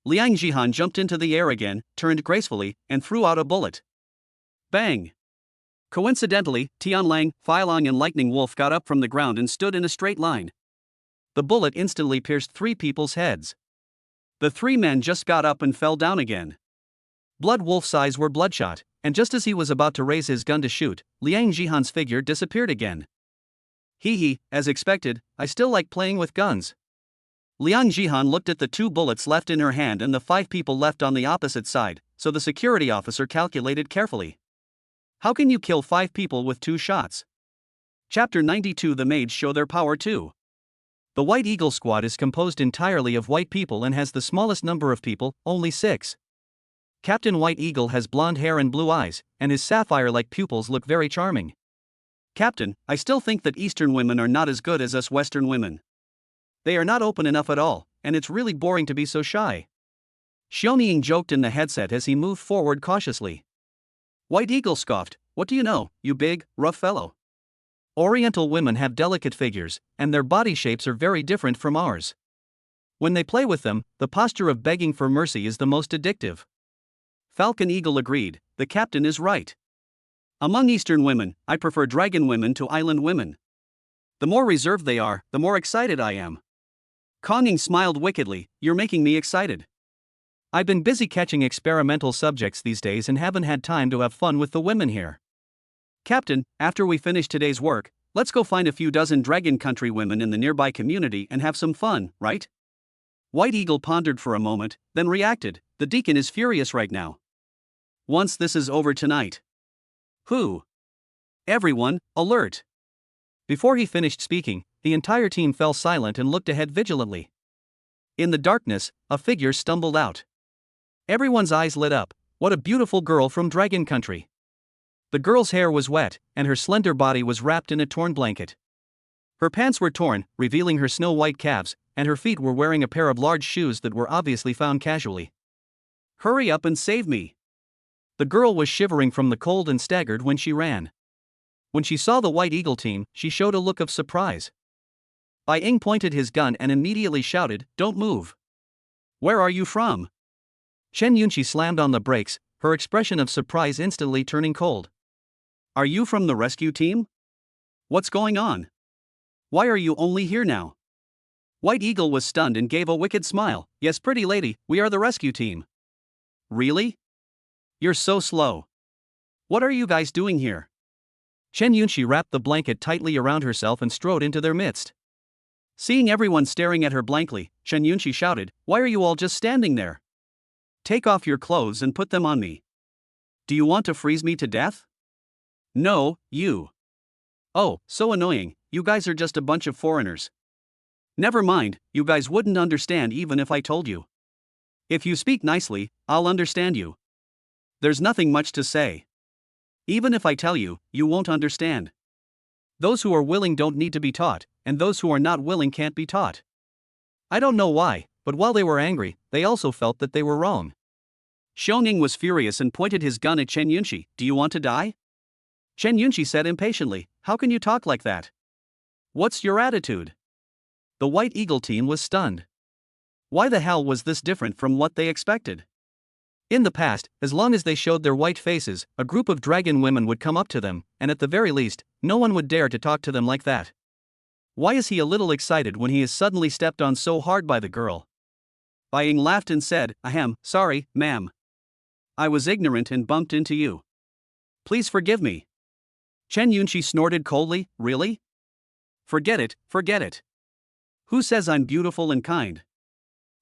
Liang Jihan jumped into the air again, turned gracefully, and threw out a bullet. Bang! Coincidentally, Tianlang, Feilong and Lightning Wolf got up from the ground and stood in a straight line. The bullet instantly pierced 3 people's heads. The 3 men just got up and fell down again. Blood Wolf's eyes were bloodshot, and just as he was about to raise his gun to shoot, Liang Jihan's figure disappeared again. Hee hee, as expected, I still like playing with guns. Liang Jihan looked at the 2 bullets left in her hand and the 5 people left on the opposite side, so the security officer calculated carefully. How can you kill 5 people with 2 shots? Chapter 92. The maids show their power too. The White Eagle squad is composed entirely of white people and has the smallest number of people, only 6. Captain White Eagle has blonde hair and blue eyes, and his sapphire-like pupils look very charming. Captain, I still think that Eastern women are not as good as us Western women. They are not open enough at all, and it's really boring to be so shy. Xiaoning joked in the headset as he moved forward cautiously. White Eagle scoffed, what do you know, you big, rough fellow? Oriental women have delicate figures, and their body shapes are very different from ours. When they play with them, the posture of begging for mercy is the most addictive. Falcon Eagle agreed, the captain is right. Among Eastern women, I prefer dragon women to island women. The more reserved they are, the more excited I am. Konging smiled wickedly, you're making me excited. I've been busy catching experimental subjects these days and haven't had time to have fun with the women here. Captain, after we finish today's work, let's go find a few dozen Dragon Country women in the nearby community and have some fun, right? White Eagle pondered for a moment, then reacted, the deacon is furious right now. Once this is over tonight. Who? Everyone, alert! Before he finished speaking, the entire team fell silent and looked ahead vigilantly. In the darkness, a figure stumbled out. Everyone's eyes lit up. What a beautiful girl from Dragon Country. The girl's hair was wet, and her slender body was wrapped in a torn blanket. Her pants were torn, revealing her snow-white calves, and her feet were wearing a pair of large shoes that were obviously found casually. Hurry up and save me! The girl was shivering from the cold and staggered when she ran. When she saw the White Eagle team, she showed a look of surprise. Bai Ying pointed his gun and immediately shouted, don't move. Where are you from? Chen Yunqi slammed on the brakes, her expression of surprise instantly turning cold. Are you from the rescue team? What's going on? Why are you only here now? White Eagle was stunned and gave a wicked smile. Yes, pretty lady, we are the rescue team. Really? You're so slow. What are you guys doing here? Chen Yunqi wrapped the blanket tightly around herself and strode into their midst. Seeing everyone staring at her blankly, Chen Yunqi shouted, why are you all just standing there? Take off your clothes and put them on me. Do you want to freeze me to death? No, you. Oh, so annoying, you guys are just a bunch of foreigners. Never mind, you guys wouldn't understand even if I told you. If you speak nicely, I'll understand you. There's nothing much to say. Even if I tell you, you won't understand. Those who are willing don't need to be taught, and those who are not willing can't be taught. I don't know why, but while they were angry, they also felt that they were wrong. Xiaoning was furious and pointed his gun at Chen Yunqi. Do you want to die? Chen Yunqi said impatiently, how can you talk like that? What's your attitude? The White Eagle team was stunned. Why the hell was this different from what they expected? In the past, as long as they showed their white faces, a group of dragon women would come up to them, and at the very least, no one would dare to talk to them like that. Why is he a little excited when he is suddenly stepped on so hard by the girl? Bai Ying laughed and said, ahem, sorry, ma'am. I was ignorant and bumped into you. Please forgive me. Chen Yunqi snorted coldly, really? Forget it, forget it. Who says I'm beautiful and kind?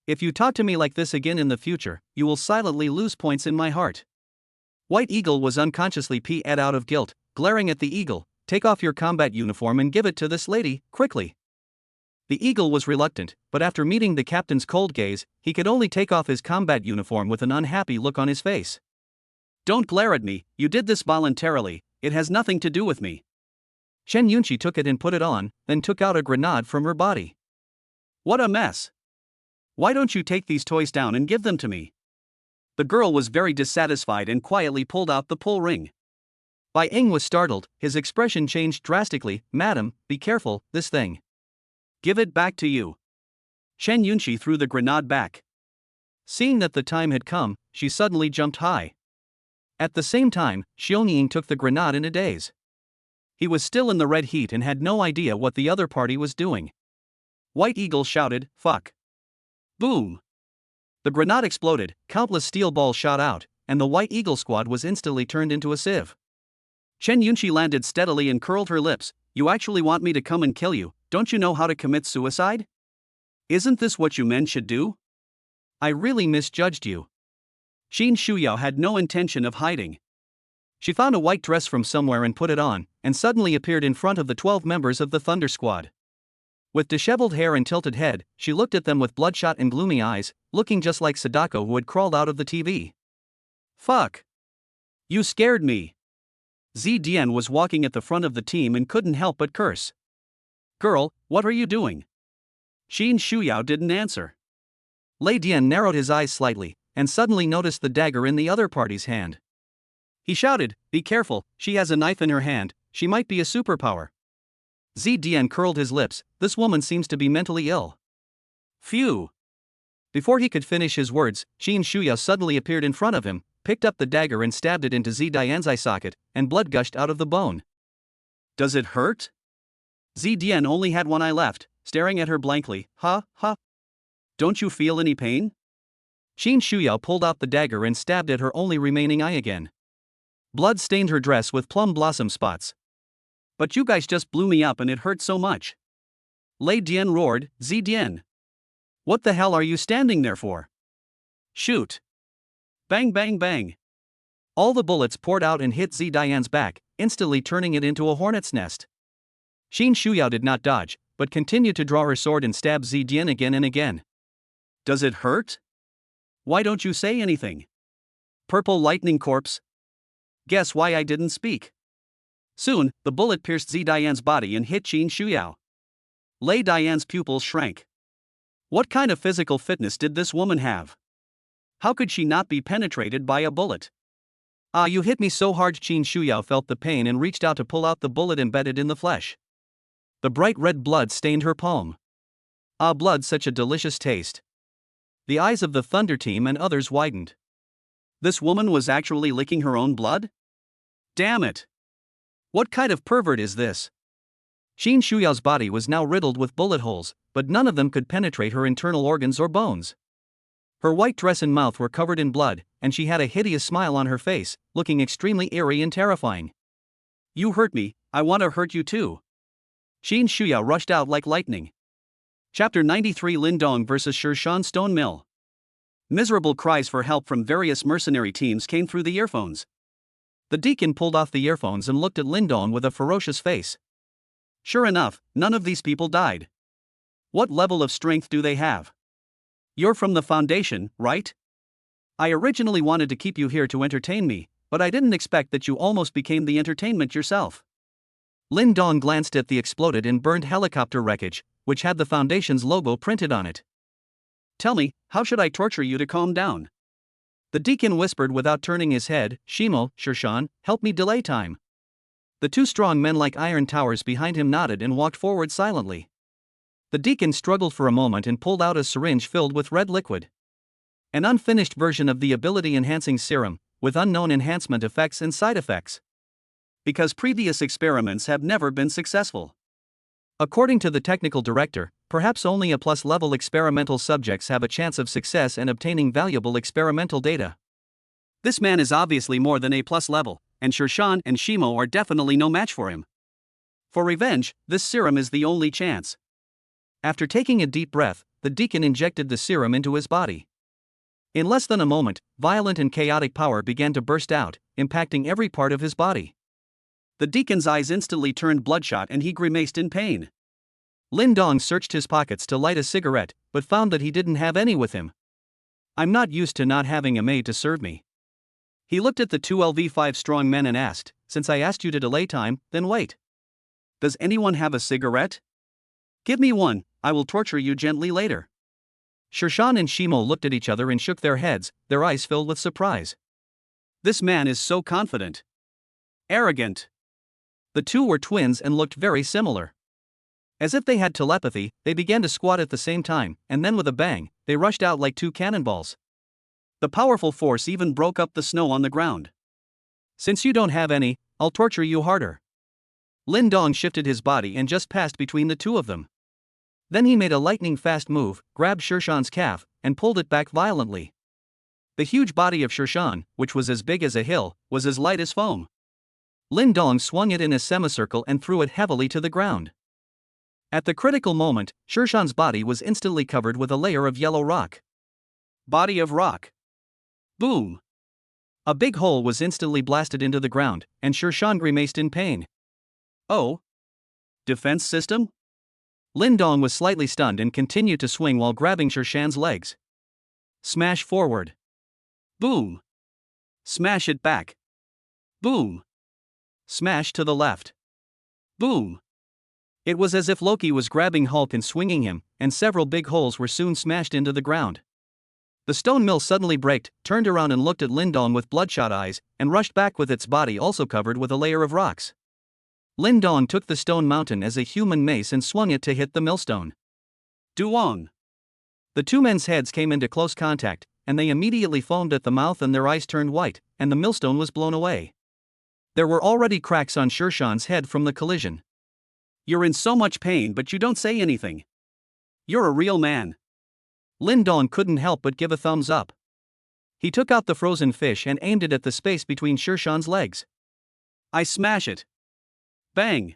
If you talk to me like this again in the future, you will silently lose points in my heart. White Eagle was unconsciously peed out of guilt, glaring at the eagle. Take off your combat uniform and give it to this lady, quickly. The eagle was reluctant, but after meeting the captain's cold gaze, he could only take off his combat uniform with an unhappy look on his face. Don't glare at me, you did this voluntarily, it has nothing to do with me. Chen Yunqi took it and put it on, then took out a grenade from her body. What a mess. Why don't you take these toys down and give them to me? The girl was very dissatisfied and quietly pulled out the pull ring. Bai Ying was startled, his expression changed drastically. Madam, be careful, this thing. Give it back to you. Chen Yunqi threw the grenade back. Seeing that the time had come, she suddenly jumped high. At the same time, Xiaoning took the grenade in a daze. He was still in the red heat and had no idea what the other party was doing. White Eagle shouted, fuck. Boom! The grenade exploded, countless steel balls shot out, and the White Eagle squad was instantly turned into a sieve. Chen Yunqi landed steadily and curled her lips. You actually want me to come and kill you? Don't you know how to commit suicide? Isn't this what you men should do? I really misjudged you. Qin Shuyao had no intention of hiding. She found a white dress from somewhere and put it on, and suddenly appeared in front of the 12 members of the Thunder Squad. With disheveled hair and tilted head, she looked at them with bloodshot and gloomy eyes, looking just like Sadako who had crawled out of the TV. Fuck. You scared me. Zidian was walking at the front of the team and couldn't help but curse. Girl, what are you doing? Qin Shuyao didn't answer. Lei Dian narrowed his eyes slightly, and suddenly noticed the dagger in the other party's hand. He shouted, "Be careful, she has a knife in her hand, she might be a superpower." Zidian curled his lips, this woman seems to be mentally ill. Phew. Before he could finish his words, Qin Shuyao suddenly appeared in front of him, picked up the dagger and stabbed it into Zidian's eye socket, and blood gushed out of the bone. Does it hurt? Zidian only had one eye left, staring at her blankly. Ha. Don't you feel any pain? Qin Shuyao pulled out the dagger and stabbed at her only remaining eye again. Blood stained her dress with plum blossom spots. But you guys just blew me up and it hurt so much. Lei Dian roared, Zidian. What the hell are you standing there for? Shoot. Bang bang bang. All the bullets poured out and hit Zidian's back, instantly turning it into a hornet's nest. Qin Shuyao did not dodge, but continued to draw her sword and stab Zidian again and again. Does it hurt? Why don't you say anything? Purple lightning corpse. Guess why I didn't speak. Soon, the bullet pierced Zidian's body and hit Qin Shuyao. Lei Dian's pupils shrank. What kind of physical fitness did this woman have? How could she not be penetrated by a bullet? Ah, you hit me so hard. Qin Shuyao felt the pain and reached out to pull out the bullet embedded in the flesh. The bright red blood stained her palm. Ah, blood, such a delicious taste. The eyes of the Thunder team and others widened. This woman was actually licking her own blood? Damn it! What kind of pervert is this? Qin Shuyao's body was now riddled with bullet holes, but none of them could penetrate her internal organs or bones. Her white dress and mouth were covered in blood, and she had a hideous smile on her face, looking extremely eerie and terrifying. You hurt me, I want to hurt you too. Qin Shuyao rushed out like lightning. Chapter 93: Lindong vs. Shirshan Stone Mill. Miserable cries for help from various mercenary teams came through the earphones. The deacon pulled off the earphones and looked at Lindong with a ferocious face. Sure enough, none of these people died. What level of strength do they have? You're from the Foundation, right? I originally wanted to keep you here to entertain me, but I didn't expect that you almost became the entertainment yourself. Lindong glanced at the exploded and burned helicopter wreckage, which had the Foundation's logo printed on it. Tell me, how should I torture you to calm down? The deacon whispered without turning his head. Shimo, Shirshan, help me delay time. The two strong men like iron towers behind him nodded and walked forward silently. The deacon struggled for a moment and pulled out a syringe filled with red liquid. An unfinished version of the ability-enhancing serum, with unknown enhancement effects and side effects. Because previous experiments have never been successful. According to the technical director, perhaps only A+ level experimental subjects have a chance of success and obtaining valuable experimental data. This man is obviously more than A+ level, and Shirshan and Shimo are definitely no match for him. For revenge, this serum is the only chance. After taking a deep breath, the deacon injected the serum into his body. In less than a moment, violent and chaotic power began to burst out, impacting every part of his body. The deacon's eyes instantly turned bloodshot and he grimaced in pain. Lindong searched his pockets to light a cigarette, but found that he didn't have any with him. I'm not used to not having a maid to serve me. He looked at the two LV5 strong men and asked, since I asked you to delay time, then wait. Does anyone have a cigarette? Give me one, I will torture you gently later. Shirshan and Shimo looked at each other and shook their heads, their eyes filled with surprise. This man is so confident. Arrogant. The two were twins and looked very similar. As if they had telepathy, they began to squat at the same time, and then with a bang, they rushed out like two cannonballs. The powerful force even broke up the snow on the ground. Since you don't have any, I'll torture you harder. Lindong shifted his body and just passed between the two of them. Then he made a lightning-fast move, grabbed Shirshan's calf, and pulled it back violently. The huge body of Shirshan, which was as big as a hill, was as light as foam. Lindong swung it in a semicircle and threw it heavily to the ground. At the critical moment, Shere Khan's body was instantly covered with a layer of yellow rock. Body of rock. Boom! A big hole was instantly blasted into the ground, and Shere Khan grimaced in pain. Oh? Defense system? Lin Dong was slightly stunned and continued to swing while grabbing Shere Khan's legs. Smash forward. Boom! Smash it back. Boom! Smash to the left. Boom! It was as if Loki was grabbing Hulk and swinging him, and several big holes were soon smashed into the ground. The stone mill suddenly braked, turned around and looked at Lin Dong with bloodshot eyes, and rushed back with its body also covered with a layer of rocks. Lin Dong took the stone mountain as a human mace and swung it to hit the millstone. Duong! The two men's heads came into close contact, and they immediately foamed at the mouth and their eyes turned white, and the millstone was blown away. There were already cracks on Shere Khan's head from the collision. You're in so much pain but you don't say anything. You're a real man. Lin Dong couldn't help but give a thumbs up. He took out the frozen fish and aimed it at the space between Shere Khan's legs. I smash it. Bang!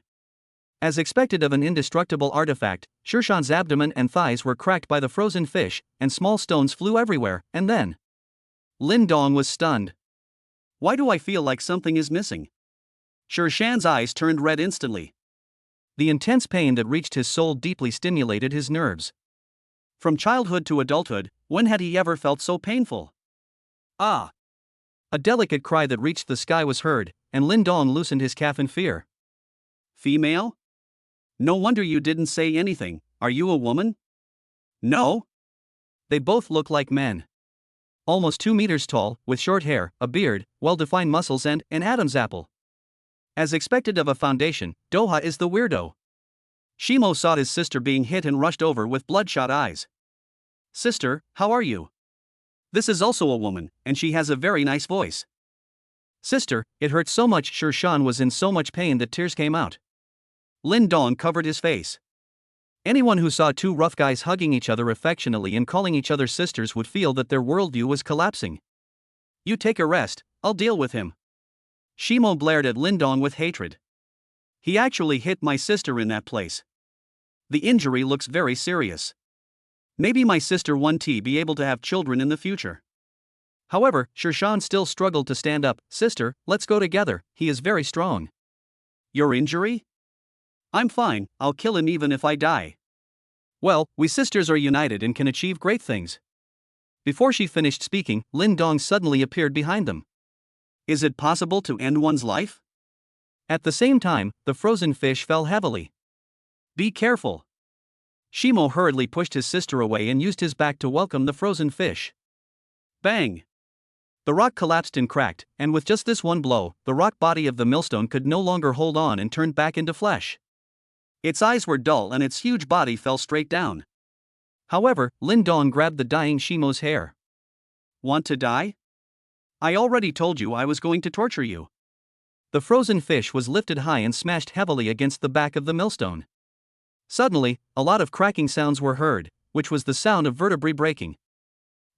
As expected of an indestructible artifact, Shere Khan's abdomen and thighs were cracked by the frozen fish, and small stones flew everywhere, and then Lin Dong was stunned. Why do I feel like something is missing? Shere Khan's eyes turned red instantly. The intense pain that reached his soul deeply stimulated his nerves. From childhood to adulthood, when had he ever felt so painful? Ah! A delicate cry that reached the sky was heard, and Lin Dong loosened his calf in fear. Female? No wonder you didn't say anything. Are you a woman? No? They both look like men. Almost 2 meters tall, with short hair, a beard, well-defined muscles and an Adam's apple. As expected of a foundation, Doha is the weirdo. Shimo saw his sister being hit and rushed over with bloodshot eyes. Sister, how are you? This is also a woman, and she has a very nice voice. Sister, it hurt so much. Shere Khan was in so much pain that tears came out. Lin Dong covered his face. Anyone who saw two rough guys hugging each other affectionately and calling each other sisters would feel that their worldview was collapsing. You take a rest, I'll deal with him. Shimo blared at Lin Dong with hatred. He actually hit my sister in that place. The injury looks very serious. Maybe my sister won't be able to have children in the future. However, Shere Khan still struggled to stand up. Sister, let's go together, he is very strong. Your injury? I'm fine, I'll kill him even if I die. Well, we sisters are united and can achieve great things. Before she finished speaking, Lin Dong suddenly appeared behind them. Is it possible to end one's life? At the same time, the frozen fish fell heavily. Be careful. Shimo hurriedly pushed his sister away and used his back to welcome the frozen fish. Bang! The rock collapsed and cracked, and with just this one blow, the rock body of the millstone could no longer hold on and turned back into flesh. Its eyes were dull and its huge body fell straight down. However, Lin Dong grabbed the dying Shimo's hair. Want to die? I already told you I was going to torture you. The frozen fish was lifted high and smashed heavily against the back of the millstone. Suddenly, a lot of cracking sounds were heard, which was the sound of vertebrae breaking.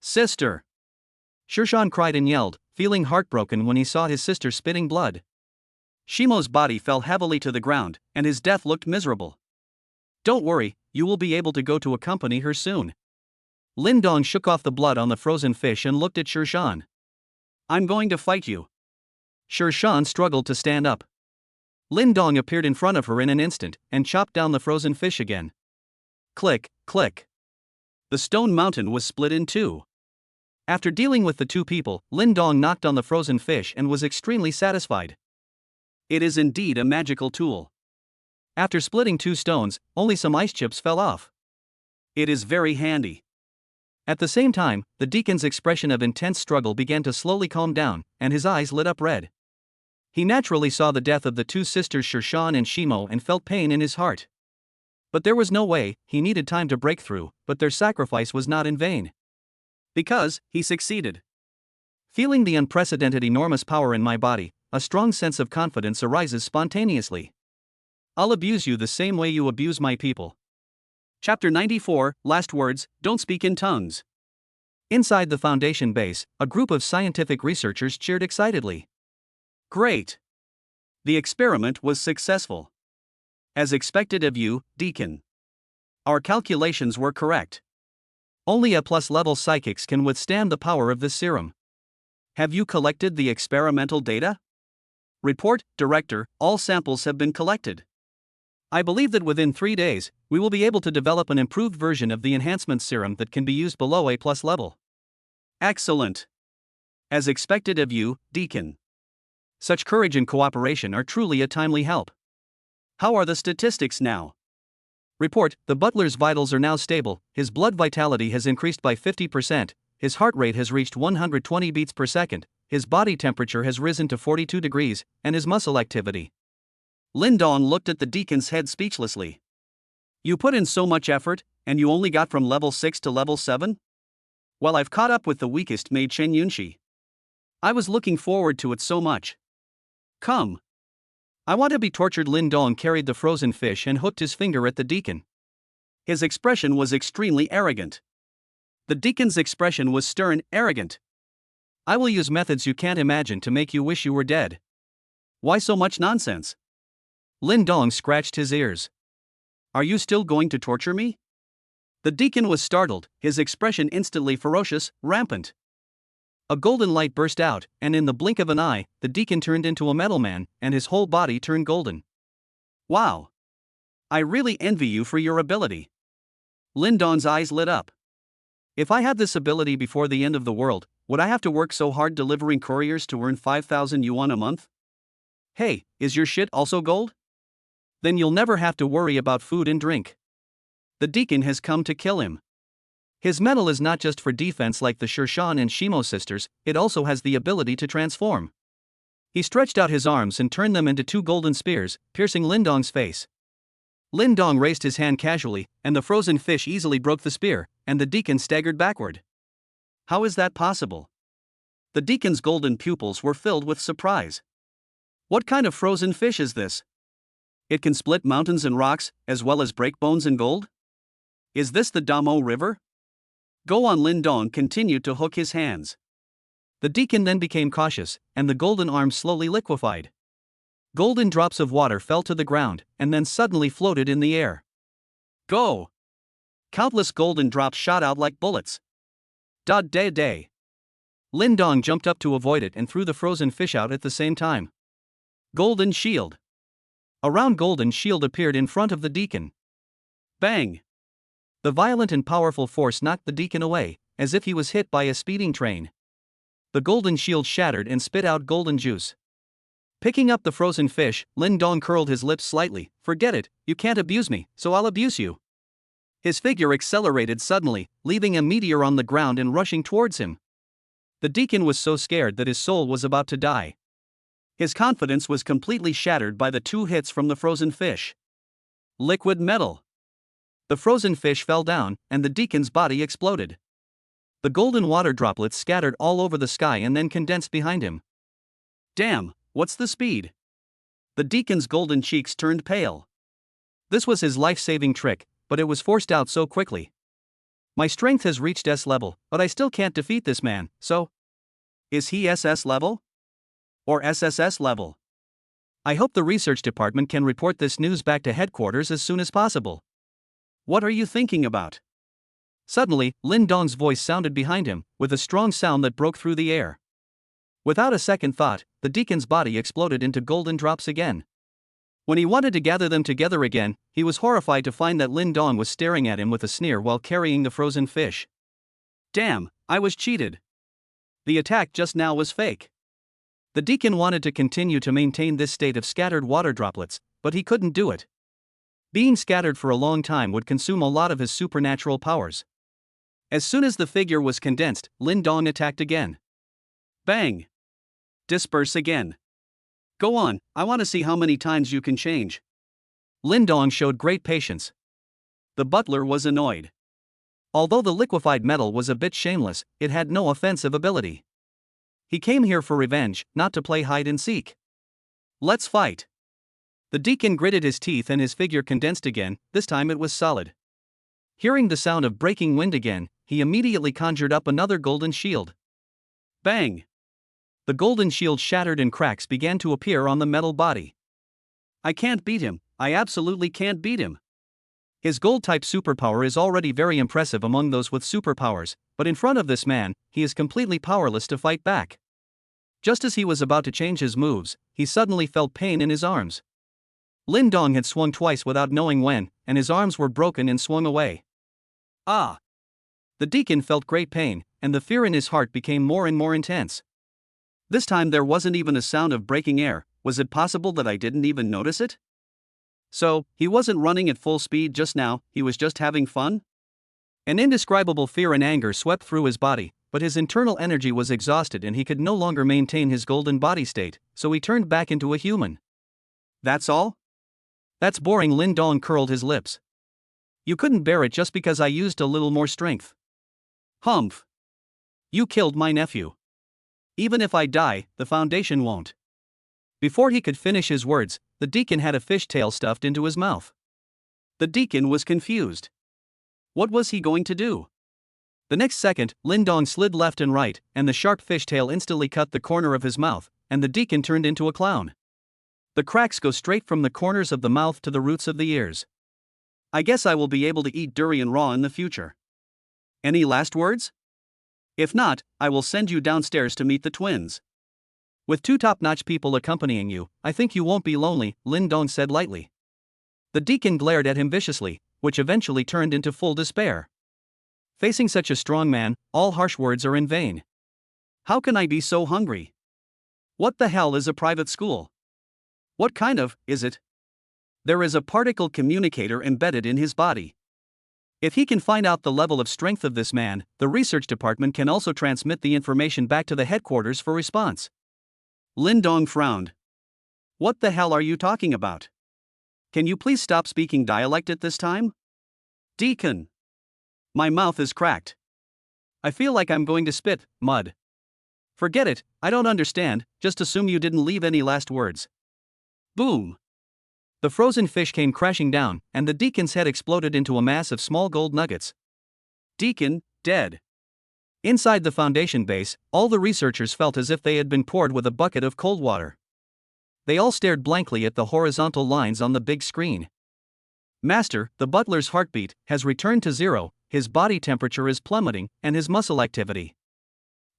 Sister! Shere Khan cried and yelled, feeling heartbroken when he saw his sister spitting blood. Shimo's body fell heavily to the ground, and his death looked miserable. Don't worry, you will be able to go to accompany her soon. Lin Dong shook off the blood on the frozen fish and looked at Shere Khan. I'm going to fight you. Shere Khan struggled to stand up. Lin Dong appeared in front of her in an instant, and chopped down the frozen fish again. Click, click. The stone mountain was split in two. After dealing with the two people, Lin Dong knocked on the frozen fish and was extremely satisfied. It is indeed a magical tool. After splitting two stones, only some ice chips fell off. It is very handy. At the same time, the deacon's expression of intense struggle began to slowly calm down, and his eyes lit up red. He naturally saw the death of the two sisters Shere Khan and Shimo and felt pain in his heart. But there was no way, he needed time to break through, but their sacrifice was not in vain. Because, he succeeded. Feeling the unprecedented enormous power in my body, a strong sense of confidence arises spontaneously. I'll abuse you the same way you abuse my people. Chapter 94, Last Words, Don't Speak in Tongues. Inside the Foundation base, a group of scientific researchers cheered excitedly. Great! The experiment was successful. As expected of you, Deacon. Our calculations were correct. Only A+ level psychics can withstand the power of this serum. Have you collected the experimental data? Report, Director, all samples have been collected. I believe that within 3 days, we will be able to develop an improved version of the enhancement serum that can be used below A+ level. Excellent. As expected of you, Deacon. Such courage and cooperation are truly a timely help. How are the statistics now? Report, the butler's vitals are now stable, his blood vitality has increased by 50%, his heart rate has reached 120 beats per second, his body temperature has risen to 42 degrees, and his muscle activity. Lindong looked at the deacon's head speechlessly. You put in so much effort, and you only got from level 6 to level 7? Well, I've caught up with the weakest maid Chen Yunxi. I was looking forward to it so much. Come. I want to be tortured. Lindong carried the frozen fish and hooked his finger at the deacon. His expression was extremely arrogant. The deacon's expression was stern, arrogant. I will use methods you can't imagine to make you wish you were dead. Why so much nonsense? Lindong scratched his ears. Are you still going to torture me? The deacon was startled, his expression instantly ferocious, rampant. A golden light burst out, and in the blink of an eye, the deacon turned into a metal man, and his whole body turned golden. Wow! I really envy you for your ability. Lindong's eyes lit up. If I had this ability before the end of the world, would I have to work so hard delivering couriers to earn 5,000 yuan a month? Hey, is your shit also gold? Then you'll never have to worry about food and drink. The deacon has come to kill him. His metal is not just for defense like the Shirshan and Shimo sisters, it also has the ability to transform. He stretched out his arms and turned them into 2 golden spears, piercing Lindong's face. Lindong raised his hand casually, and the frozen fish easily broke the spear, and the deacon staggered backward. How is that possible? The deacon's golden pupils were filled with surprise. What kind of frozen fish is this? It can split mountains and rocks, as well as break bones and gold? Is this the Damo River? Go on. Lindong continued to hook his hands. The deacon then became cautious, and the golden arms slowly liquefied. Golden drops of water fell to the ground, and then suddenly floated in the air. Go! Countless golden drops shot out like bullets. Day. Lindong jumped up to avoid it and threw the frozen fish out at the same time. Golden shield. A round golden shield appeared in front of the deacon. Bang! The violent and powerful force knocked the deacon away, as if he was hit by a speeding train. The golden shield shattered and spit out golden juice. Picking up the frozen fish, Lindong curled his lips slightly. Forget it, you can't abuse me, so I'll abuse you. His figure accelerated suddenly, leaving a meteor on the ground and rushing towards him. The deacon was so scared that his soul was about to die. His confidence was completely shattered by the 2 hits from the frozen fish. Liquid metal. The frozen fish fell down, and the deacon's body exploded. The golden water droplets scattered all over the sky and then condensed behind him. Damn, what's the speed? The deacon's golden cheeks turned pale. This was his life-saving trick, but it was forced out so quickly. My strength has reached S level, but I still can't defeat this man, so? Is he SS level? Or SSS level? I hope the research department can report this news back to headquarters as soon as possible. What are you thinking about? Suddenly, Lindong's voice sounded behind him, with a strong sound that broke through the air. Without a second thought, the deacon's body exploded into golden drops again. When he wanted to gather them together again, he was horrified to find that Lindong was staring at him with a sneer while carrying the frozen fish. Damn, I was cheated. The attack just now was fake. The deacon wanted to continue to maintain this state of scattered water droplets, but he couldn't do it. Being scattered for a long time would consume a lot of his supernatural powers. As soon as the figure was condensed, Lindong attacked again. Bang! Disperse again. Go on, I want to see how many times you can change. Lindong showed great patience. The butler was annoyed. Although the liquefied metal was a bit shameless, it had no offensive ability. He came here for revenge, not to play hide and seek. Let's fight. The deacon gritted his teeth and his figure condensed again, this time it was solid. Hearing the sound of breaking wind again, he immediately conjured up another golden shield. Bang! The golden shield shattered and cracks began to appear on the metal body. I can't beat him, I absolutely can't beat him. His gold-type superpower is already very impressive among those with superpowers, but in front of this man, he is completely powerless to fight back. Just as he was about to change his moves, he suddenly felt pain in his arms. Lin Dong had swung twice without knowing when, and his arms were broken and swung away. Ah! The deacon felt great pain, and the fear in his heart became more and more intense. This time there wasn't even a sound of breaking air. Was it possible that I didn't even notice it? So, he wasn't running at full speed just now, he was just having fun? An indescribable fear and anger swept through his body, but his internal energy was exhausted and he could no longer maintain his golden body state, so he turned back into a human. That's all? That's boring. Lin Dong curled his lips. You couldn't bear it just because I used a little more strength. Humph. You killed my nephew. Even if I die, the Foundation won't. Before he could finish his words, the deacon had a fishtail stuffed into his mouth. The deacon was confused. What was he going to do? The next second, Lin Dong slid left and right, and the sharp fishtail instantly cut the corner of his mouth, and the deacon turned into a clown. The cracks go straight from the corners of the mouth to the roots of the ears. I guess I will be able to eat durian raw in the future. Any last words? If not, I will send you downstairs to meet the twins. With two top-notch people accompanying you, I think you won't be lonely, Lin Dong said lightly. The deacon glared at him viciously, which eventually turned into full despair. Facing such a strong man, all harsh words are in vain. How can I be so hungry? What the hell is a private school? What kind of, is it? There is a particle communicator embedded in his body. If he can find out the level of strength of this man, the research department can also transmit the information back to the headquarters for response. Lin Dong frowned. What the hell are you talking about? Can you please stop speaking dialect at this time? Deacon. My mouth is cracked. I feel like I'm going to spit mud. Forget it, I don't understand, just assume you didn't leave any last words. Boom. The frozen fish came crashing down, and the deacon's head exploded into a mass of small gold nuggets. Deacon, dead. Inside the Foundation base, all the researchers felt as if they had been poured with a bucket of cold water. They all stared blankly at the horizontal lines on the big screen. Master, the butler's heartbeat has returned to zero, his body temperature is plummeting, and his muscle activity.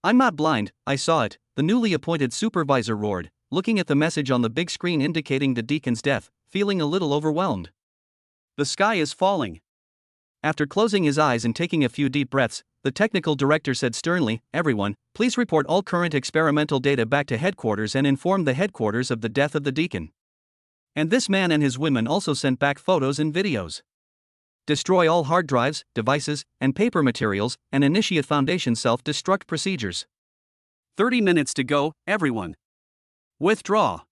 I'm not blind, I saw it, the newly appointed supervisor roared, looking at the message on the big screen indicating the deacon's death, feeling a little overwhelmed. The sky is falling. After closing his eyes and taking a few deep breaths, the technical director said sternly, everyone, please report all current experimental data back to headquarters and inform the headquarters of the death of the deacon. And this man and his women also sent back photos and videos. Destroy all hard drives, devices, and paper materials, and initiate Foundation self-destruct procedures. 30 minutes to go, everyone. Withdraw.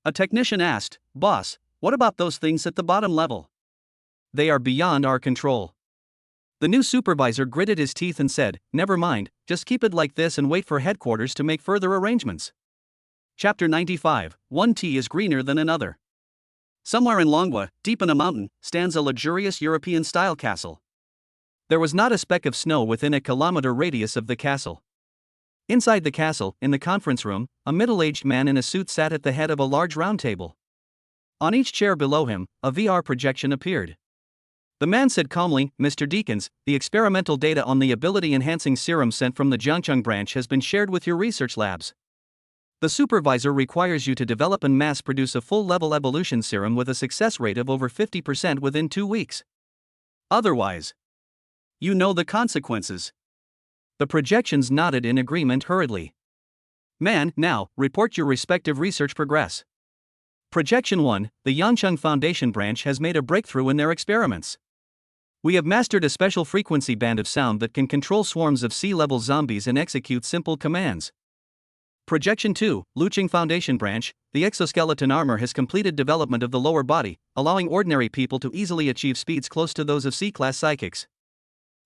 A technician asked, Boss, what about those things at the bottom level? They are beyond our control. The new supervisor gritted his teeth and said, never mind, just keep it like this and wait for headquarters to make further arrangements. Chapter 95, One tea is greener than another. Somewhere in Longwa, deep in a mountain, stands a luxurious European-style castle. There was not a speck of snow within a kilometer radius of the castle. Inside the castle, in the conference room, a middle-aged man in a suit sat at the head of a large round table. On each chair below him, a VR projection appeared. The man said calmly, Mr. Deacons, the experimental data on the ability-enhancing serum sent from the Jiangcheng branch has been shared with your research labs. The supervisor requires you to develop and mass-produce a full-level evolution serum with a success rate of over 50% within 2 weeks. Otherwise, you know the consequences. The projections nodded in agreement hurriedly. Man, now, report your respective research progress. Projection 1, the Yangcheng Foundation branch has made a breakthrough in their experiments. We have mastered a special frequency band of sound that can control swarms of sea-level zombies and execute simple commands. Projection 2, Luqing Foundation branch, the exoskeleton armor has completed development of the lower body, allowing ordinary people to easily achieve speeds close to those of C-class psychics.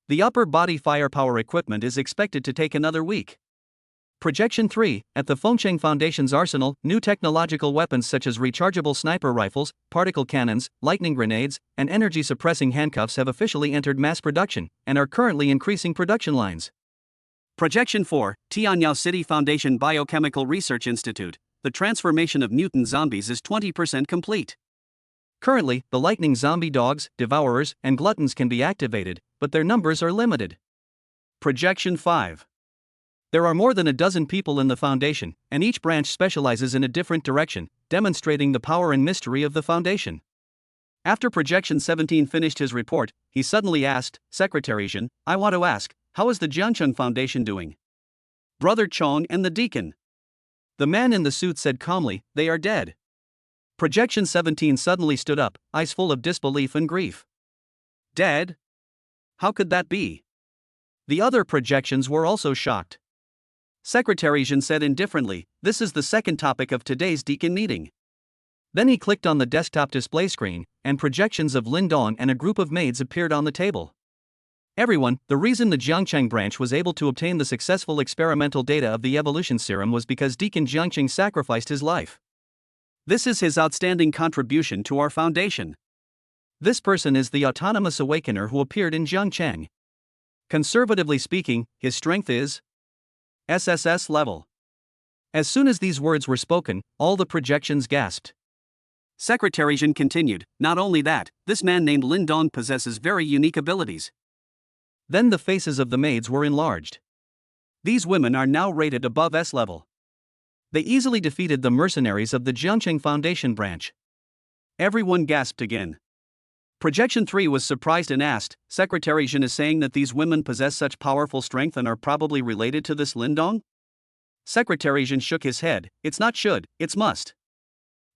The upper body firepower equipment is expected to take another week. Projection 3, at the Fengcheng Foundation's arsenal, new technological weapons such as rechargeable sniper rifles, particle cannons, lightning grenades, and energy-suppressing handcuffs have officially entered mass production, and are currently increasing production lines. Projection 4, Tianyao City Foundation Biochemical Research Institute, the transformation of mutant zombies is 20% complete. Currently, the lightning zombie dogs, devourers, and gluttons can be activated, but their numbers are limited. Projection 5. There are more than a dozen people in the Foundation, and each branch specializes in a different direction, demonstrating the power and mystery of the Foundation. After Projection 17 finished his report, he suddenly asked, Secretary Jin, I want to ask, how is the Jiangcheng Foundation doing? Brother Chong and the deacon. The man in the suit said calmly, they are dead. Projection 17 suddenly stood up, eyes full of disbelief and grief. Dead? How could that be? The other projections were also shocked. Secretary Jin said indifferently, this is the second topic of today's deacon meeting. Then he clicked on the desktop display screen, and projections of Lin Dong and a group of maids appeared on the table. Everyone, the reason the Jiangcheng branch was able to obtain the successful experimental data of the evolution serum was because Deacon Jiangcheng sacrificed his life. This is his outstanding contribution to our foundation. This person is the autonomous awakener who appeared in Jiangcheng. Conservatively speaking, his strength is SSS level. As soon as these words were spoken, all the projections gasped. Secretary Jin continued, not only that, this man named Lin Dong possesses very unique abilities. Then the faces of the maids were enlarged. These women are now rated above S level. They easily defeated the mercenaries of the Jiangcheng Foundation branch. Everyone gasped again. Projection 3 was surprised and asked, Secretary Jin is saying that these women possess such powerful strength and are probably related to this Lin Dong? Secretary Jin shook his head, it's not should, it's must.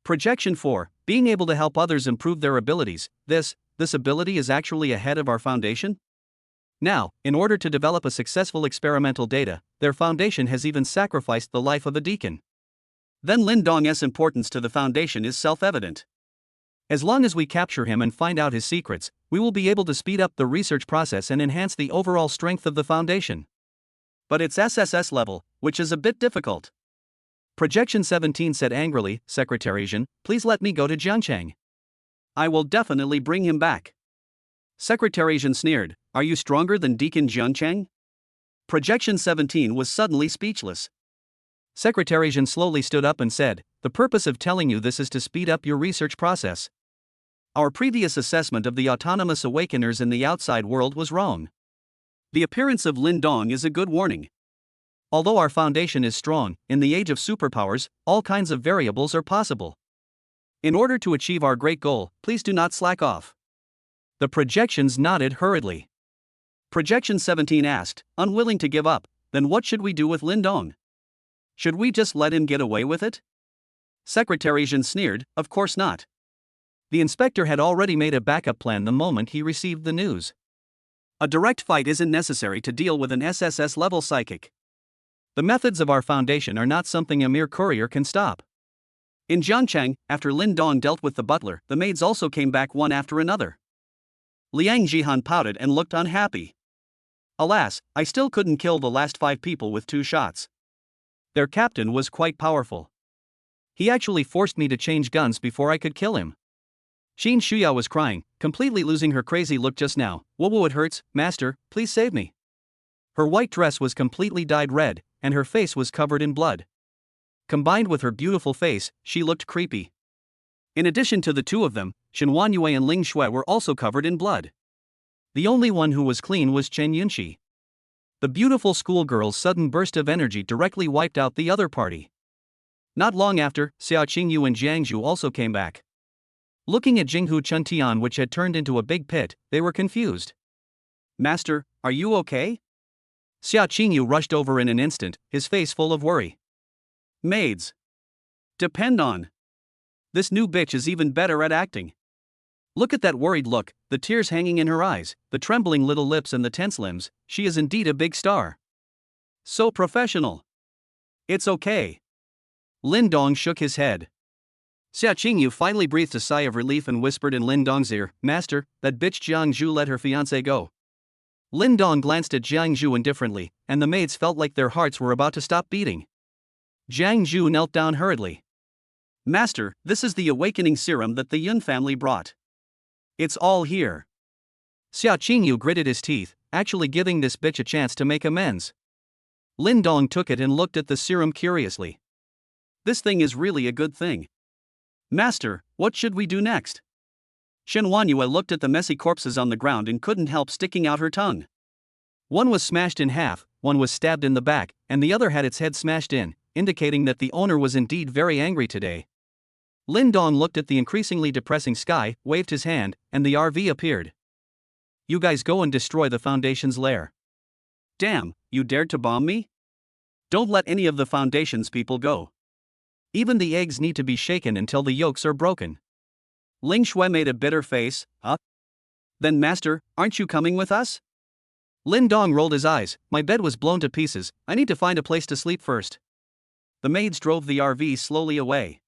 Projection 4, being able to help others improve their abilities, this ability is actually ahead of our foundation? Now, in order to develop a successful experimental data, their foundation has even sacrificed the life of a deacon. Then Lin Dong's importance to the foundation is self-evident. As long as we capture him and find out his secrets, we will be able to speed up the research process and enhance the overall strength of the foundation. But it's SSS level, which is a bit difficult. Projection 17 said angrily, Secretary Jin, please let me go to Jiangcheng. I will definitely bring him back. Secretary Jin sneered, are you stronger than Deacon Jiangcheng? Projection 17 was suddenly speechless. Secretary Jin slowly stood up and said, the purpose of telling you this is to speed up your research process. Our previous assessment of the autonomous awakeners in the outside world was wrong. The appearance of Lin Dong is a good warning. Although our foundation is strong, in the age of superpowers, all kinds of variables are possible. In order to achieve our great goal, please do not slack off. The projections nodded hurriedly. Projection 17 asked, unwilling to give up, then what should we do with Lin Dong? Should we just let him get away with it? Secretary Jin sneered, of course not. The inspector had already made a backup plan the moment he received the news. A direct fight isn't necessary to deal with an SSS level psychic. The methods of our foundation are not something a mere courier can stop. In Jiangcheng, after Lin Dong dealt with the butler, the maids also came back one after another. Liang Jihan pouted and looked unhappy. Alas, I still couldn't kill the last 5 people with 2 shots. Their captain was quite powerful. He actually forced me to change guns before I could kill him. Xin Shuya was crying, completely losing her crazy look just now. Whoa, it hurts, master, please save me. Her white dress was completely dyed red, and her face was covered in blood. Combined with her beautiful face, she looked creepy. In addition to the 2 of them, Shen Wanyue and Ling Shui were also covered in blood. The only one who was clean was Chen Yunxi. The beautiful schoolgirl's sudden burst of energy directly wiped out the other party. Not long after, Xiao Qingyu and Jiang Zhu also came back. Looking at Jinghu Chuntian, which had turned into a big pit, they were confused. Master, are you okay? Xiao Qingyu rushed over in an instant, his face full of worry. Maids. Depend on. This new bitch is even better at acting. Look at that worried look, the tears hanging in her eyes, the trembling little lips and the tense limbs, she is indeed a big star. So professional. It's okay. Lin Dong shook his head. Xia Qingyu finally breathed a sigh of relief and whispered in Lin Dong's ear, Master, that bitch Jiang Zhu let her fiancé go. Lin Dong glanced at Jiang Zhu indifferently, and the maids felt like their hearts were about to stop beating. Jiang Zhu knelt down hurriedly. Master, this is the awakening serum that the Yun family brought. It's all here. Xia Qingyu gritted his teeth, actually giving this bitch a chance to make amends. Lin Dong took it and looked at the serum curiously. This thing is really a good thing. Master, what should we do next? Shen Huanyue looked at the messy corpses on the ground and couldn't help sticking out her tongue. One was smashed in half, one was stabbed in the back, and the other had its head smashed in, indicating that the owner was indeed very angry today. Lin Dong looked at the increasingly depressing sky, waved his hand, and the RV appeared. You guys go and destroy the Foundation's lair. Damn, you dared to bomb me? Don't let any of the Foundation's people go. Even the eggs need to be shaken until the yolks are broken. Ling Shui made a bitter face. Then master, aren't you coming with us? Lin Dong rolled his eyes. My bed was blown to pieces, I need to find a place to sleep first. The maids drove the RV slowly away.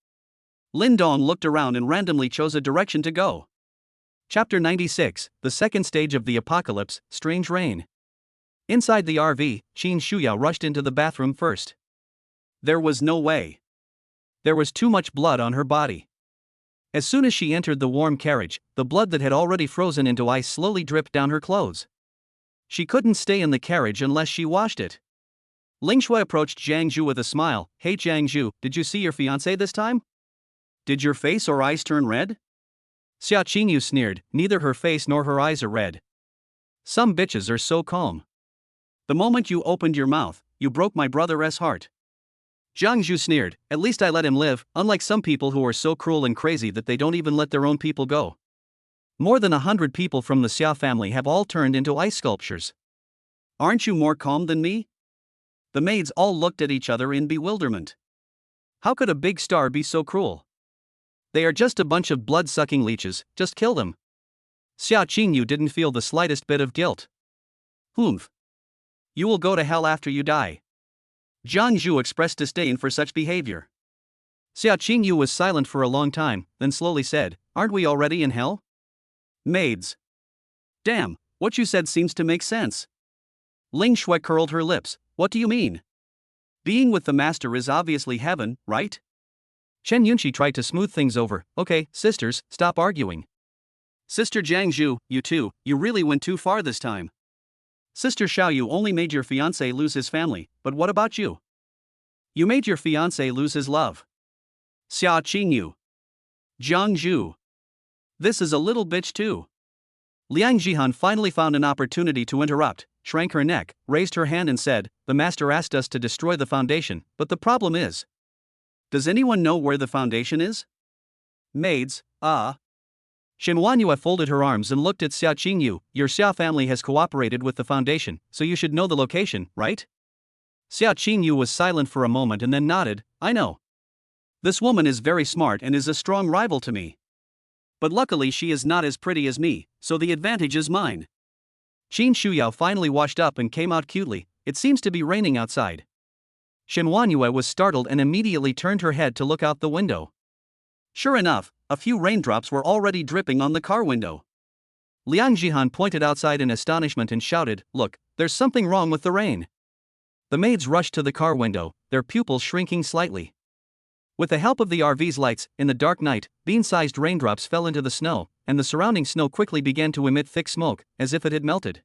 Lin Dong looked around and randomly chose a direction to go. Chapter 96, the second stage of the apocalypse, Strange Rain. Inside the RV, Qin Shuyao rushed into the bathroom first. There was no way. There was too much blood on her body. As soon as she entered the warm carriage, the blood that had already frozen into ice slowly dripped down her clothes. She couldn't stay in the carriage unless she washed it. Ling Shui approached Jiang Zhu with a smile. Hey Jiang Zhu, did you see your fiancé this time? Did your face or eyes turn red? Xia Qingyu sneered, neither her face nor her eyes are red. Some bitches are so calm. The moment you opened your mouth, you broke my brother's heart. Jiang Zhu sneered, at least I let him live, unlike some people who are so cruel and crazy that they don't even let their own people go. More than 100 people from the Xia family have all turned into ice sculptures. Aren't you more calm than me? The maids all looked at each other in bewilderment. How could a big star be so cruel? They are just a bunch of blood-sucking leeches, just kill them. Xia Qingyu didn't feel the slightest bit of guilt. Humph. You will go to hell after you die. Jiang Zhu expressed disdain for such behavior. Xia Qingyu was silent for a long time, then slowly said, aren't we already in hell? Maids. Damn, what you said seems to make sense. Ling Shui curled her lips, what do you mean? Being with the master is obviously heaven, right? Chen Yunqi tried to smooth things over. Okay, sisters, stop arguing. Sister Jiang Zhu, you too, you really went too far this time. Sister Xiaoyu only made your fiancé lose his family, but what about you? You made your fiancé lose his love. Xia Qingyu. Jiang Zhu. This is a little bitch too. Liang Jihan finally found an opportunity to interrupt, shrank her neck, raised her hand and said, the master asked us to destroy the Foundation, but the problem is. Does anyone know where the Foundation is? Maids, Shen Huanyue folded her arms and looked at Xia Qingyu. Your Xia family has cooperated with the Foundation, so you should know the location, right? Xia Qingyu was silent for a moment and then nodded, I know. This woman is very smart and is a strong rival to me. But luckily she is not as pretty as me, so the advantage is mine. Qin Shuyao finally washed up and came out cutely. It seems to be raining outside. Shen Huanyue was startled and immediately turned her head to look out the window. Sure enough, a few raindrops were already dripping on the car window. Liang Jihan pointed outside in astonishment and shouted, look, there's something wrong with the rain. The maids rushed to the car window, their pupils shrinking slightly. With the help of the RV's lights, in the dark night, bean-sized raindrops fell into the snow, and the surrounding snow quickly began to emit thick smoke, as if it had melted.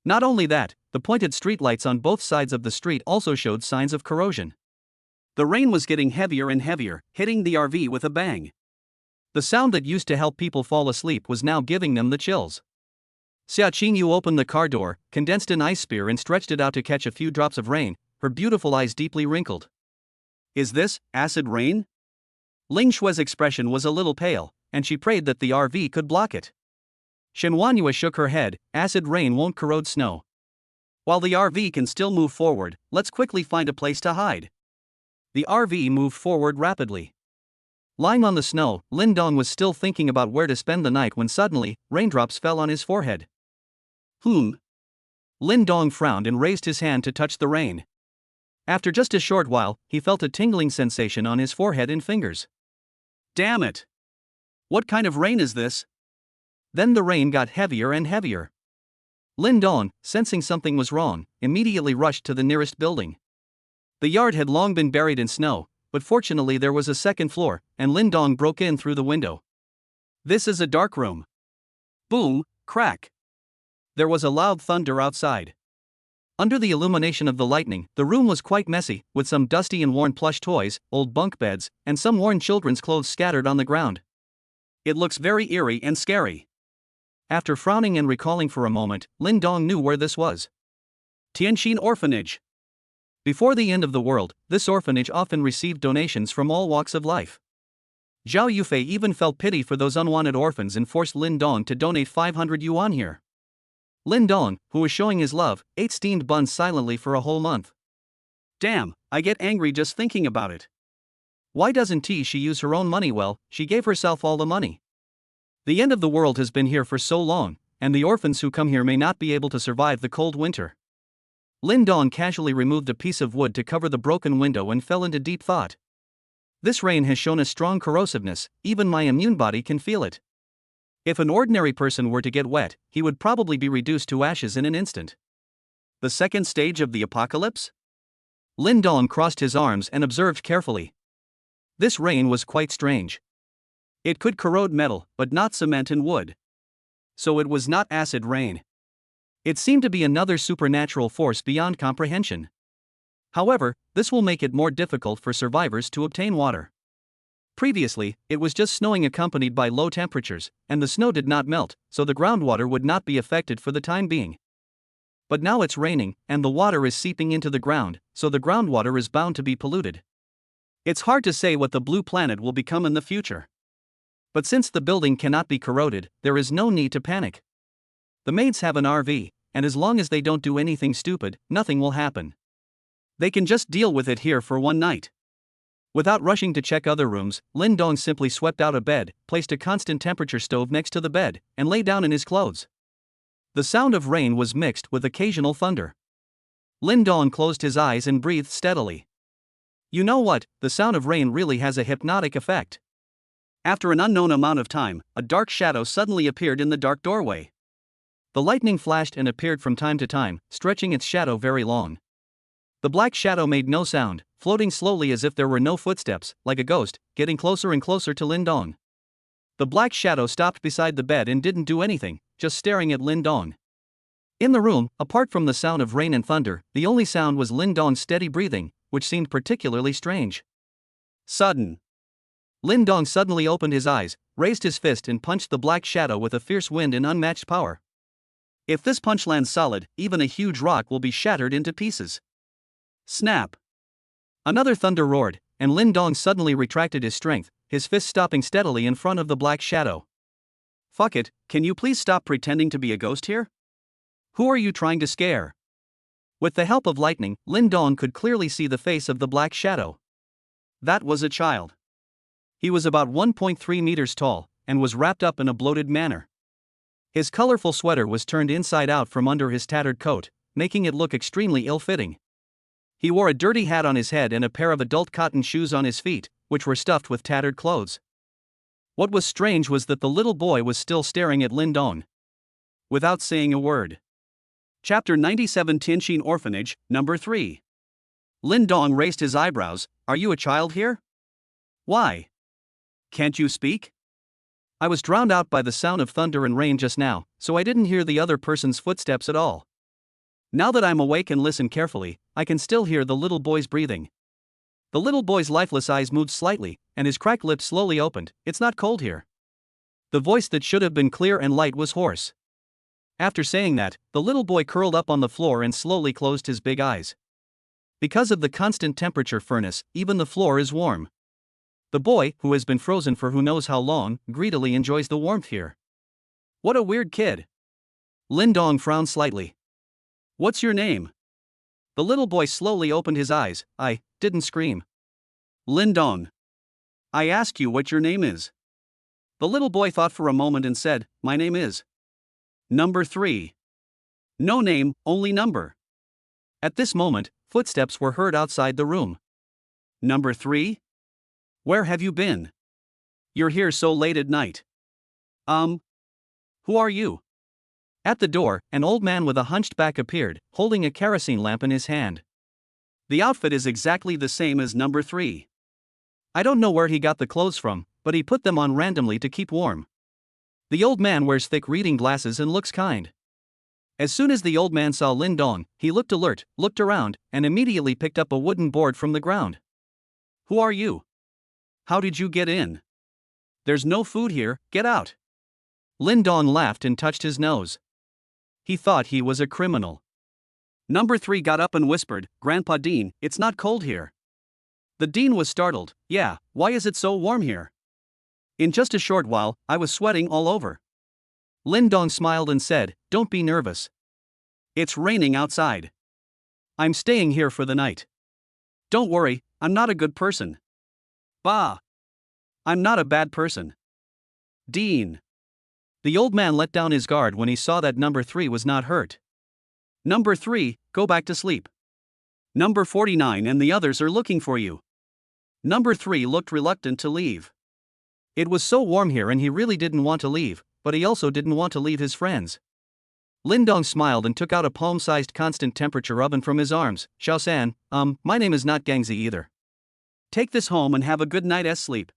Not only that, the pointed streetlights on both sides of the street also showed signs of corrosion. The rain was getting heavier and heavier, hitting the RV with a bang. The sound that used to help people fall asleep was now giving them the chills. Xia Qingyu opened the car door, condensed an ice spear and stretched it out to catch a few drops of rain, her beautiful eyes deeply wrinkled. Is this acid rain? Ling Shui's expression was a little pale, and she prayed that the RV could block it. Shen Huanyue shook her head, acid rain won't corrode snow. While the RV can still move forward, let's quickly find a place to hide. The RV moved forward rapidly. Lying on the snow, Lin Dong was still thinking about where to spend the night when suddenly, raindrops fell on his forehead. Lin Dong frowned and raised his hand to touch the rain. After just a short while, he felt a tingling sensation on his forehead and fingers. Damn it! What kind of rain is this? Then the rain got heavier and heavier. Lin Dong, sensing something was wrong, immediately rushed to the nearest building. The yard had long been buried in snow, but fortunately there was a second floor, and Lin Dong broke in through the window. This is a dark room. Boom, crack. There was a loud thunder outside. Under the illumination of the lightning, the room was quite messy, with some dusty and worn plush toys, old bunk beds, and some worn children's clothes scattered on the ground. It looks very eerie and scary. After frowning and recalling for a moment, Lin Dong knew where this was. Tianjin Orphanage. Before the end of the world, this orphanage often received donations from all walks of life. Zhao Yufei even felt pity for those unwanted orphans and forced Lin Dong to donate 500 yuan here. Lin Dong, who was showing his love, ate steamed buns silently for a whole month. Damn, I get angry just thinking about it. Why doesn't she use her own money? Well, she gave herself all the money. The end of the world has been here for so long, and the orphans who come here may not be able to survive the cold winter. Lin Dong casually removed a piece of wood to cover the broken window and fell into deep thought. This rain has shown a strong corrosiveness, even my immune body can feel it. If an ordinary person were to get wet, he would probably be reduced to ashes in an instant. The second stage of the apocalypse? Lin Dong crossed his arms and observed carefully. This rain was quite strange. It could corrode metal, but not cement and wood. So it was not acid rain. It seemed to be another supernatural force beyond comprehension. However, this will make it more difficult for survivors to obtain water. Previously, it was just snowing accompanied by low temperatures, and the snow did not melt, so the groundwater would not be affected for the time being. But now it's raining, and the water is seeping into the ground, so the groundwater is bound to be polluted. It's hard to say what the blue planet will become in the future. But since the building cannot be corroded, there is no need to panic. The maids have an RV, and as long as they don't do anything stupid, nothing will happen. They can just deal with it here for one night. Without rushing to check other rooms, Lin Dong simply swept out a bed, placed a constant temperature stove next to the bed, and lay down in his clothes. The sound of rain was mixed with occasional thunder. Lin Dong closed his eyes and breathed steadily. You know what, the sound of rain really has a hypnotic effect. After an unknown amount of time, a dark shadow suddenly appeared in the dark doorway. The lightning flashed and appeared from time to time, stretching its shadow very long. The black shadow made no sound, floating slowly as if there were no footsteps, like a ghost, getting closer and closer to Lin Dong. The black shadow stopped beside the bed and didn't do anything, just staring at Lin Dong. In the room, apart from the sound of rain and thunder, the only sound was Lin Dong's steady breathing, which seemed particularly strange. Sudden. Lin Dong suddenly opened his eyes, raised his fist and punched the black shadow with a fierce wind and unmatched power. If this punch lands solid, even a huge rock will be shattered into pieces. Snap. Another thunder roared, and Lin Dong suddenly retracted his strength, his fist stopping steadily in front of the black shadow. Fuck it, can you please stop pretending to be a ghost here? Who are you trying to scare? With the help of lightning, Lin Dong could clearly see the face of the black shadow. That was a child. He was about 1.3 meters tall, and was wrapped up in a bloated manner. His colorful sweater was turned inside out from under his tattered coat, making it look extremely ill-fitting. He wore a dirty hat on his head and a pair of adult cotton shoes on his feet, which were stuffed with tattered clothes. What was strange was that the little boy was still staring at Lin Dong. Without saying a word. Chapter 97 Tianjin Orphanage, Number 3. Lin Dong raised his eyebrows. Are you a child here? Why? Can't you speak? I was drowned out by the sound of thunder and rain just now, so I didn't hear the other person's footsteps at all. Now that I'm awake and listen carefully, I can still hear the little boy's breathing. The little boy's lifeless eyes moved slightly, and his cracked lips slowly opened. It's not cold here. The voice that should have been clear and light was hoarse. After saying that, the little boy curled up on the floor and slowly closed his big eyes. Because of the constant temperature furnace, even the floor is warm. The boy, who has been frozen for who knows how long, greedily enjoys the warmth here. What a weird kid. Lin Dong frowned slightly. What's your name? The little boy slowly opened his eyes. I didn't scream. Lin Dong. I ask you what your name is. The little boy thought for a moment and said, my name is Number 3. No name, only number. At this moment, footsteps were heard outside the room. Number 3? Where have you been? You're here so late at night. Who are you? At the door, an old man with a hunched back appeared, holding a kerosene lamp in his hand. The outfit is exactly the same as Number 3. I don't know where he got the clothes from, but he put them on randomly to keep warm. The old man wears thick reading glasses and looks kind. As soon as the old man saw Lin Dong, he looked alert, looked around, and immediately picked up a wooden board from the ground. Who are you? How did you get in? There's no food here, get out. Lin Dong laughed and touched his nose. He thought he was a criminal. Number 3 got up and whispered, Grandpa Dean, it's not cold here. The Dean was startled. Yeah, why is it so warm here? In just a short while, I was sweating all over. Lin Dong smiled and said, don't be nervous. It's raining outside. I'm staying here for the night. Don't worry, I'm not a good person. Bah! I'm not a bad person. Dean. The old man let down his guard when he saw that number 3 was not hurt. Number 3, go back to sleep. Number 49 and the others are looking for you. Number 3 looked reluctant to leave. It was so warm here and he really didn't want to leave, but he also didn't want to leave his friends. Lin Dong smiled and took out a palm-sized constant temperature oven from his arms. Xiao-san, my name is not Gangzi either. Take this home and have a good night's sleep.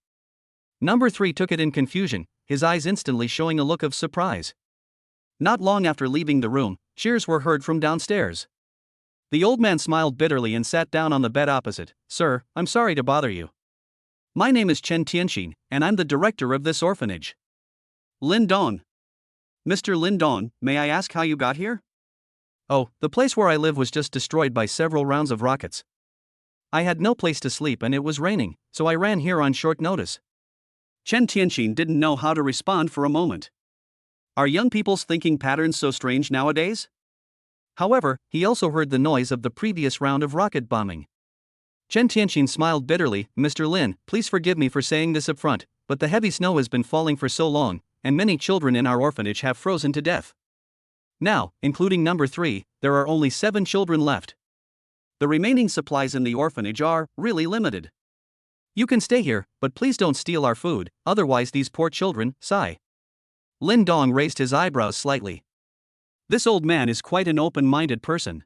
Number 3 took it in confusion, his eyes instantly showing a look of surprise. Not long after leaving the room, cheers were heard from downstairs. The old man smiled bitterly and sat down on the bed opposite. Sir, I'm sorry to bother you. My name is Chen Tianxin, and I'm the director of this orphanage. Lin Dong. Mr. Lin Dong, may I ask how you got here? Oh, the place where I live was just destroyed by several rounds of rockets. I had no place to sleep and it was raining, so I ran here on short notice. Chen Tianxin didn't know how to respond for a moment. Are young people's thinking patterns so strange nowadays? However, he also heard the noise of the previous round of rocket bombing. Chen Tianxin smiled bitterly. Mr. Lin, please forgive me for saying this up front, but the heavy snow has been falling for so long, and many children in our orphanage have frozen to death. Now, including number 3, there are only 7 children left. The remaining supplies in the orphanage are really limited. You can stay here, but please don't steal our food, otherwise these poor children, sigh. Lin Dong raised his eyebrows slightly. This old man is quite an open-minded person.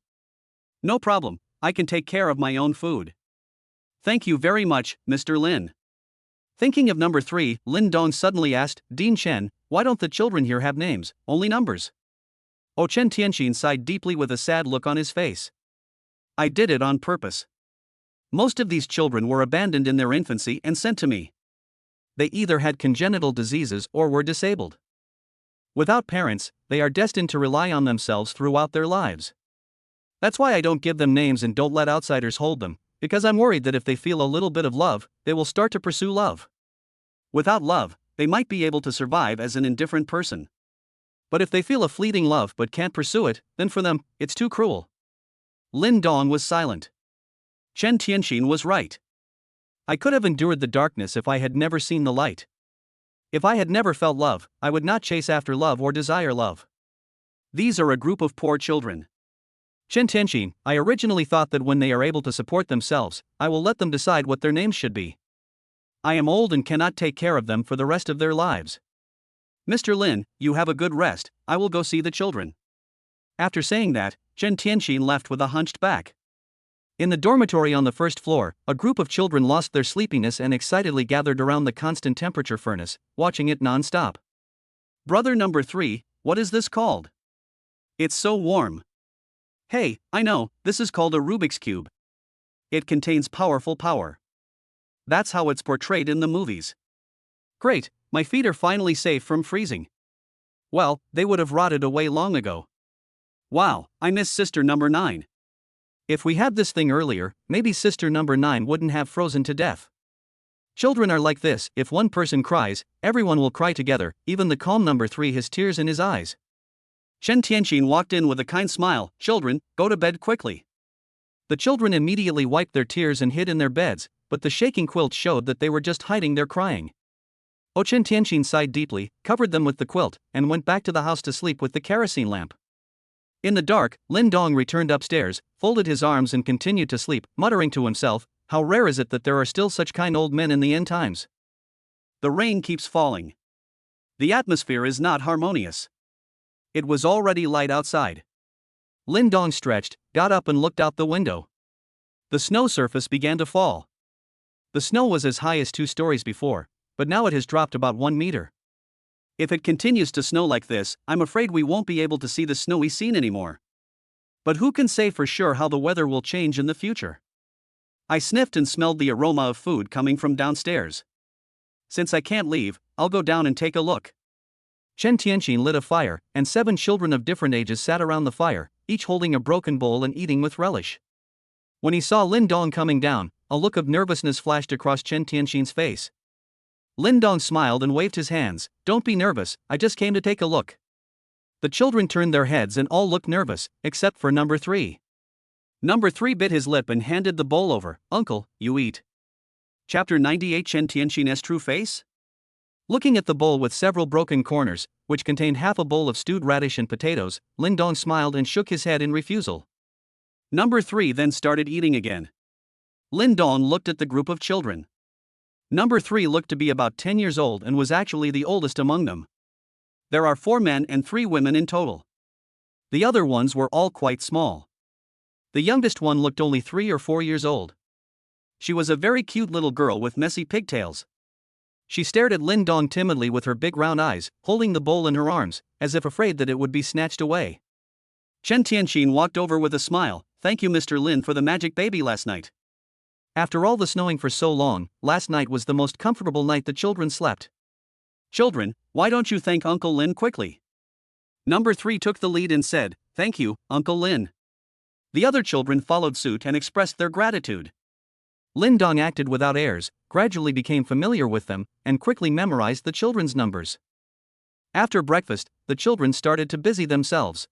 No problem, I can take care of my own food. Thank you very much, Mr. Lin. Thinking of number 3, Lin Dong suddenly asked, Dean Chen, why don't the children here have names, only numbers? Oh, Chen Tianxin sighed deeply with a sad look on his face. I did it on purpose. Most of these children were abandoned in their infancy and sent to me. They either had congenital diseases or were disabled. Without parents, they are destined to rely on themselves throughout their lives. That's why I don't give them names and don't let outsiders hold them, because I'm worried that if they feel a little bit of love, they will start to pursue love. Without love, they might be able to survive as an indifferent person. But if they feel a fleeting love but can't pursue it, then for them, it's too cruel. Lin Dong was silent. Chen Tianxin was right. I could have endured the darkness if I had never seen the light. If I had never felt love, I would not chase after love or desire love. These are a group of poor children. Chen Tianxin, I originally thought that when they are able to support themselves, I will let them decide what their names should be. I am old and cannot take care of them for the rest of their lives. Mr. Lin, you have a good rest, I will go see the children. After saying that, Chen Tianxin left with a hunched back. In the dormitory on the first floor, a group of children lost their sleepiness and excitedly gathered around the constant temperature furnace, watching it non-stop. Brother number 3, what is this called? It's so warm. Hey, I know, this is called a Rubik's Cube. It contains powerful power. That's how it's portrayed in the movies. Great, my feet are finally safe from freezing. Well, they would have rotted away long ago. Wow, I miss sister number 9. If we had this thing earlier, maybe sister number 9 wouldn't have frozen to death. Children are like this, if one person cries, everyone will cry together, even the calm number 3 has tears in his eyes. Chen Tianxin walked in with a kind smile. Children, go to bed quickly. The children immediately wiped their tears and hid in their beds, but the shaking quilt showed that they were just hiding their crying. Chen Tianxin sighed deeply, covered them with the quilt, and went back to the house to sleep with the kerosene lamp. In the dark, Lin Dong returned upstairs, folded his arms and continued to sleep, muttering to himself, how rare is it that there are still such kind old men in the end times. The rain keeps falling. The atmosphere is not harmonious. It was already light outside. Lin Dong stretched, got up and looked out the window. The snow surface began to fall. The snow was as high as 2 stories before, but now it has dropped about 1 meter. If it continues to snow like this, I'm afraid we won't be able to see the snowy scene anymore. But who can say for sure how the weather will change in the future? I sniffed and smelled the aroma of food coming from downstairs. Since I can't leave, I'll go down and take a look. Chen Tianqin lit a fire, and 7 children of different ages sat around the fire, each holding a broken bowl and eating with relish. When he saw Lin Dong coming down, a look of nervousness flashed across Chen Tianqin's face. Lin Dong smiled and waved his hands. Don't be nervous, I just came to take a look. The children turned their heads and all looked nervous, except for number 3. Number 3 bit his lip and handed the bowl over. Uncle, you eat. Chapter 98 Chen Tianqin's True Face? Looking at the bowl with several broken corners, which contained half a bowl of stewed radish and potatoes, Lin Dong smiled and shook his head in refusal. Number 3 then started eating again. Lin Dong looked at the group of children. Number 3 looked to be about 10 years old and was actually the oldest among them. There are 4 men and 3 women in total. The other ones were all quite small. The youngest one looked only 3 or 4 years old. She was a very cute little girl with messy pigtails. She stared at Lin Dong timidly with her big round eyes, holding the bowl in her arms, as if afraid that it would be snatched away. Chen Tianqin walked over with a smile. Thank you, Mr. Lin, for the magic baby last night. After all the snowing for so long, last night was the most comfortable night the children slept. Children, why don't you thank Uncle Lin quickly? Number 3 took the lead and said, Thank you, Uncle Lin. The other children followed suit and expressed their gratitude. Lin Dong acted without airs, gradually became familiar with them, and quickly memorized the children's numbers. After breakfast, the children started to busy themselves.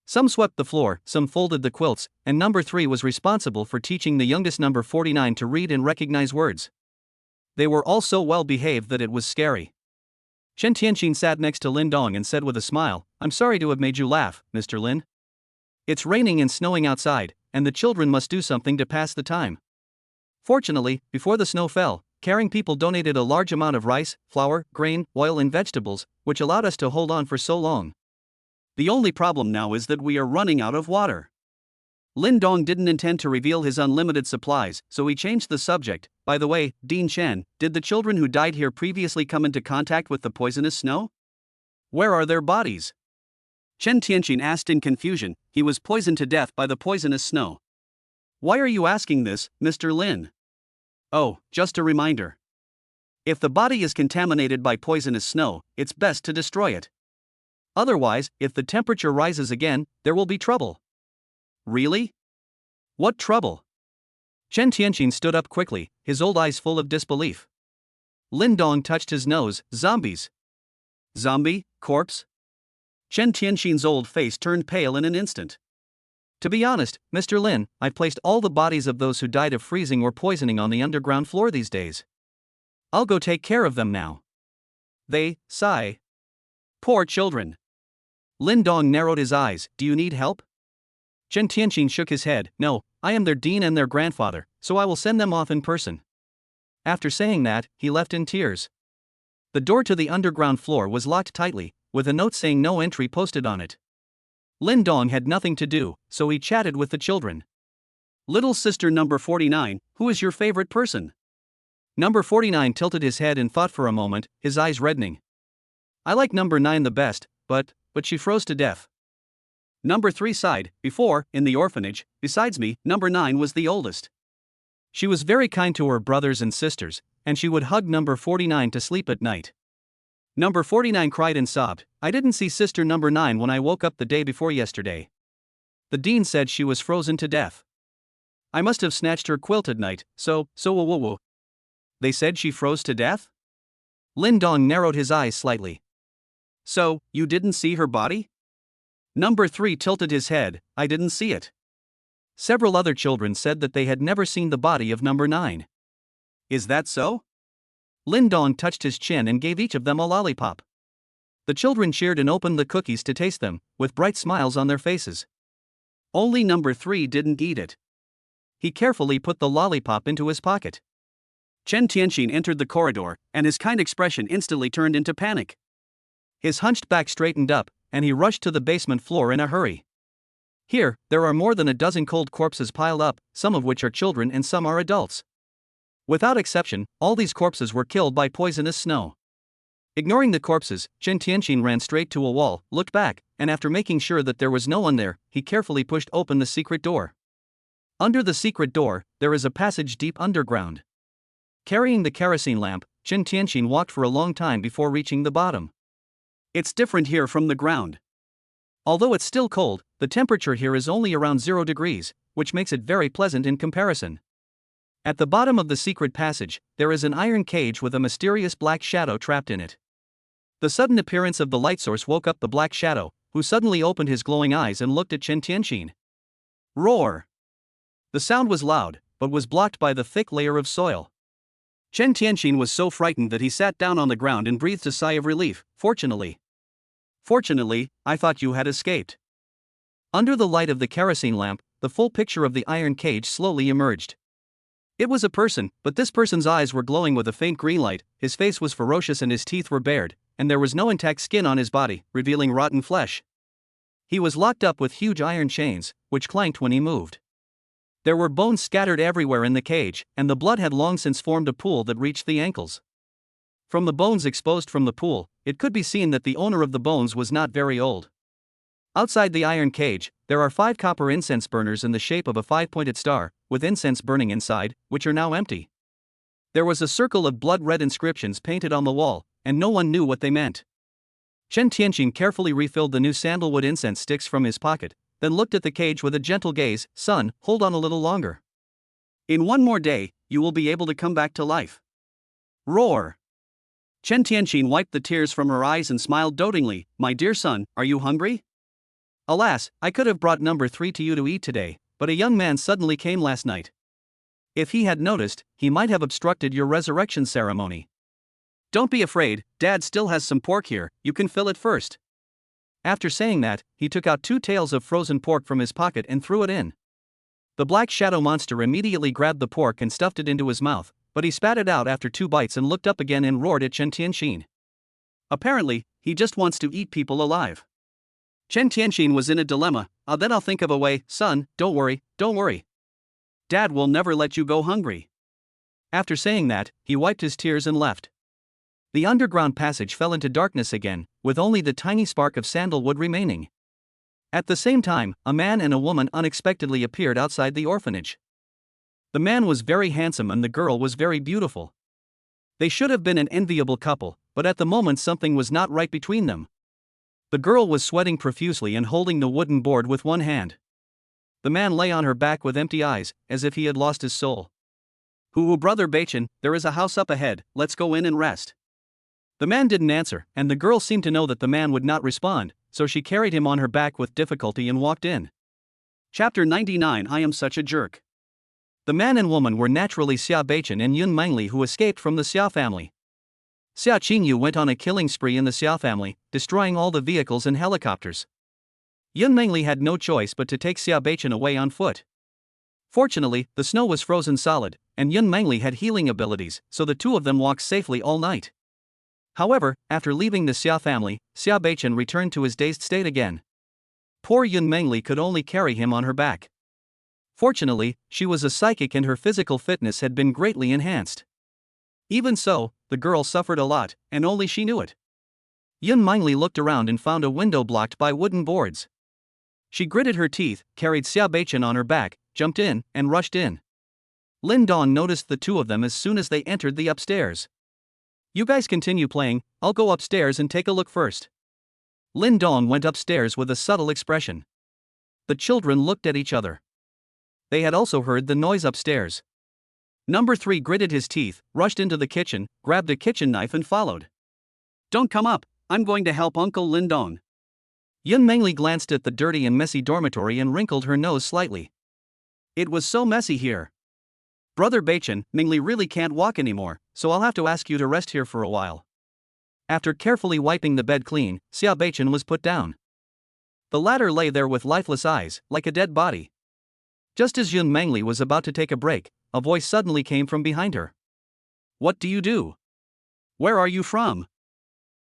Some swept the floor, some folded the quilts, and number 3 was responsible for teaching the youngest number 49 to read and recognize words. They were all so well behaved that it was scary. Chen Tianqin sat next to Lin Dong and said with a smile, I'm sorry to have made you laugh, Mr. Lin. It's raining and snowing outside, and the children must do something to pass the time. Fortunately, before the snow fell, caring people donated a large amount of rice, flour, grain, oil and vegetables, which allowed us to hold on for so long. The only problem now is that we are running out of water. Lin Dong didn't intend to reveal his unlimited supplies, so he changed the subject. By the way, Dean Chen, did the children who died here previously come into contact with the poisonous snow? Where are their bodies? Chen Tianqin asked in confusion. He was poisoned to death by the poisonous snow. Why are you asking this, Mr. Lin? Oh, just a reminder. If the body is contaminated by poisonous snow, it's best to destroy it. Otherwise, if the temperature rises again, there will be trouble. Really? What trouble? Chen Tianqin stood up quickly, his old eyes full of disbelief. Lin Dong touched his nose. Zombies. Zombie? Corpse? Chen Tianqin's old face turned pale in an instant. To be honest, Mr. Lin, I've placed all the bodies of those who died of freezing or poisoning on the underground floor these days. I'll go take care of them now. They sigh. Poor children. Lin Dong narrowed his eyes. Do you need help? Chen Tianqin shook his head. No, I am their dean and their grandfather, so I will send them off in person. After saying that, he left in tears. The door to the underground floor was locked tightly, with a note saying no entry posted on it. Lin Dong had nothing to do, so he chatted with the children. Little sister number 49, who is your favorite person? Number 49 tilted his head and thought for a moment, his eyes reddening. I like number 9 the best, but she froze to death. Number 3 sighed. Before, in the orphanage, besides me, number 9 was the oldest. She was very kind to her brothers and sisters, and she would hug number 49 to sleep at night. Number 49 cried and sobbed. I didn't see sister number 9 when I woke up the day before yesterday. The dean said she was frozen to death. I must have snatched her quilt at night, so. They said she froze to death? Lin Dong narrowed his eyes slightly. So, you didn't see her body? Number 3 tilted his head. I didn't see it. Several other children said that they had never seen the body of number 9. Is that so? Lin Dong touched his chin and gave each of them a lollipop. The children cheered and opened the cookies to taste them, with bright smiles on their faces. Only number 3 didn't eat it. He carefully put the lollipop into his pocket. Chen Tianqin entered the corridor, and his kind expression instantly turned into panic. His hunched back straightened up, and he rushed to the basement floor in a hurry. Here, there are more than a dozen cold corpses piled up, some of which are children and some are adults. Without exception, all these corpses were killed by poisonous snow. Ignoring the corpses, Chen Tianqin ran straight to a wall, looked back, and after making sure that there was no one there, he carefully pushed open the secret door. Under the secret door, there is a passage deep underground. Carrying the kerosene lamp, Chen Tianqin walked for a long time before reaching the bottom. It's different here from the ground. Although it's still cold, the temperature here is only around 0 degrees, which makes it very pleasant in comparison. At the bottom of the secret passage, there is an iron cage with a mysterious black shadow trapped in it. The sudden appearance of the light source woke up the black shadow, who suddenly opened his glowing eyes and looked at Chen Tianqin. Roar! The sound was loud, but was blocked by the thick layer of soil. Chen Tianqin was so frightened that he sat down on the ground and breathed a sigh of relief. Fortunately, I thought you had escaped. Under the light of the kerosene lamp, the full picture of the iron cage slowly emerged. It was a person, but this person's eyes were glowing with a faint green light, his face was ferocious and his teeth were bared, and there was no intact skin on his body, revealing rotten flesh. He was locked up with huge iron chains, which clanked when he moved. There were bones scattered everywhere in the cage, and the blood had long since formed a pool that reached the ankles. From the bones exposed from the pool, it could be seen that the owner of the bones was not very old. Outside the iron cage, there are 5 copper incense burners in the shape of a 5-pointed star, with incense burning inside, which are now empty. There was a circle of blood-red inscriptions painted on the wall, and no one knew what they meant. Chen Tianqin carefully refilled the new sandalwood incense sticks from his pocket, then looked at the cage with a gentle gaze. Son, hold on a little longer. In one more day, you will be able to come back to life. Roar! Chen Tianqin wiped the tears from her eyes and smiled dotingly. My dear son, are you hungry? Alas, I could have brought number 3 to you to eat today, but a young man suddenly came last night. If he had noticed, he might have obstructed your resurrection ceremony. Don't be afraid, Dad still has some pork here, you can fill it first. After saying that, he took out 2 tails of frozen pork from his pocket and threw it in. The black shadow monster immediately grabbed the pork and stuffed it into his mouth, but he spat it out after 2 bites and looked up again and roared at Chen Tianqin. Apparently, he just wants to eat people alive. Chen Tianqin was in a dilemma. Then I'll think of a way. Son, don't worry. Dad will never let you go hungry. After saying that, he wiped his tears and left. The underground passage fell into darkness again, with only the tiny spark of sandalwood remaining. At the same time, a man and a woman unexpectedly appeared outside the orphanage. The man was very handsome and the girl was very beautiful. They should have been an enviable couple, but at the moment something was not right between them. The girl was sweating profusely and holding the wooden board with one hand. The man lay on her back with empty eyes, as if he had lost his soul. Brother Bachin, there is a house up ahead, let's go in and rest. The man didn't answer, and the girl seemed to know that the man would not respond, so she carried him on her back with difficulty and walked in. Chapter 99. I am such a jerk. The man and woman were naturally Xia Bachin and Yun Mengli, who escaped from the Xia family. Xia Qingyu went on a killing spree in the Xia family, destroying all the vehicles and helicopters. Yun Mengli had no choice but to take Xia Bachin away on foot. Fortunately, the snow was frozen solid, and Yun Mengli had healing abilities, so the 2 of them walked safely all night. However, after leaving the Xia family, Xia Bachin returned to his dazed state again. Poor Yun Mengli could only carry him on her back. Fortunately, she was a psychic and her physical fitness had been greatly enhanced. Even so, the girl suffered a lot, and only she knew it. Yun Mengli looked around and found a window blocked by wooden boards. She gritted her teeth, carried Xia Bachin on her back, jumped in, and rushed in. Lin Dong noticed the 2 of them as soon as they entered the upstairs. You guys continue playing, I'll go upstairs and take a look first. Lin Dong went upstairs with a subtle expression. The children looked at each other. They had also heard the noise upstairs. Number 3 gritted his teeth, rushed into the kitchen, grabbed a kitchen knife and followed. Don't come up, I'm going to help Uncle Lin Dong. Yun Mengli glanced at the dirty and messy dormitory and wrinkled her nose slightly. It was so messy here. Brother Bachin, Mengli really can't walk anymore, so I'll have to ask you to rest here for a while. After carefully wiping the bed clean, Xia Bachin was put down. The latter lay there with lifeless eyes, like a dead body. Just as Yun Mengli was about to take a break, a voice suddenly came from behind her. What do you do? Where are you from?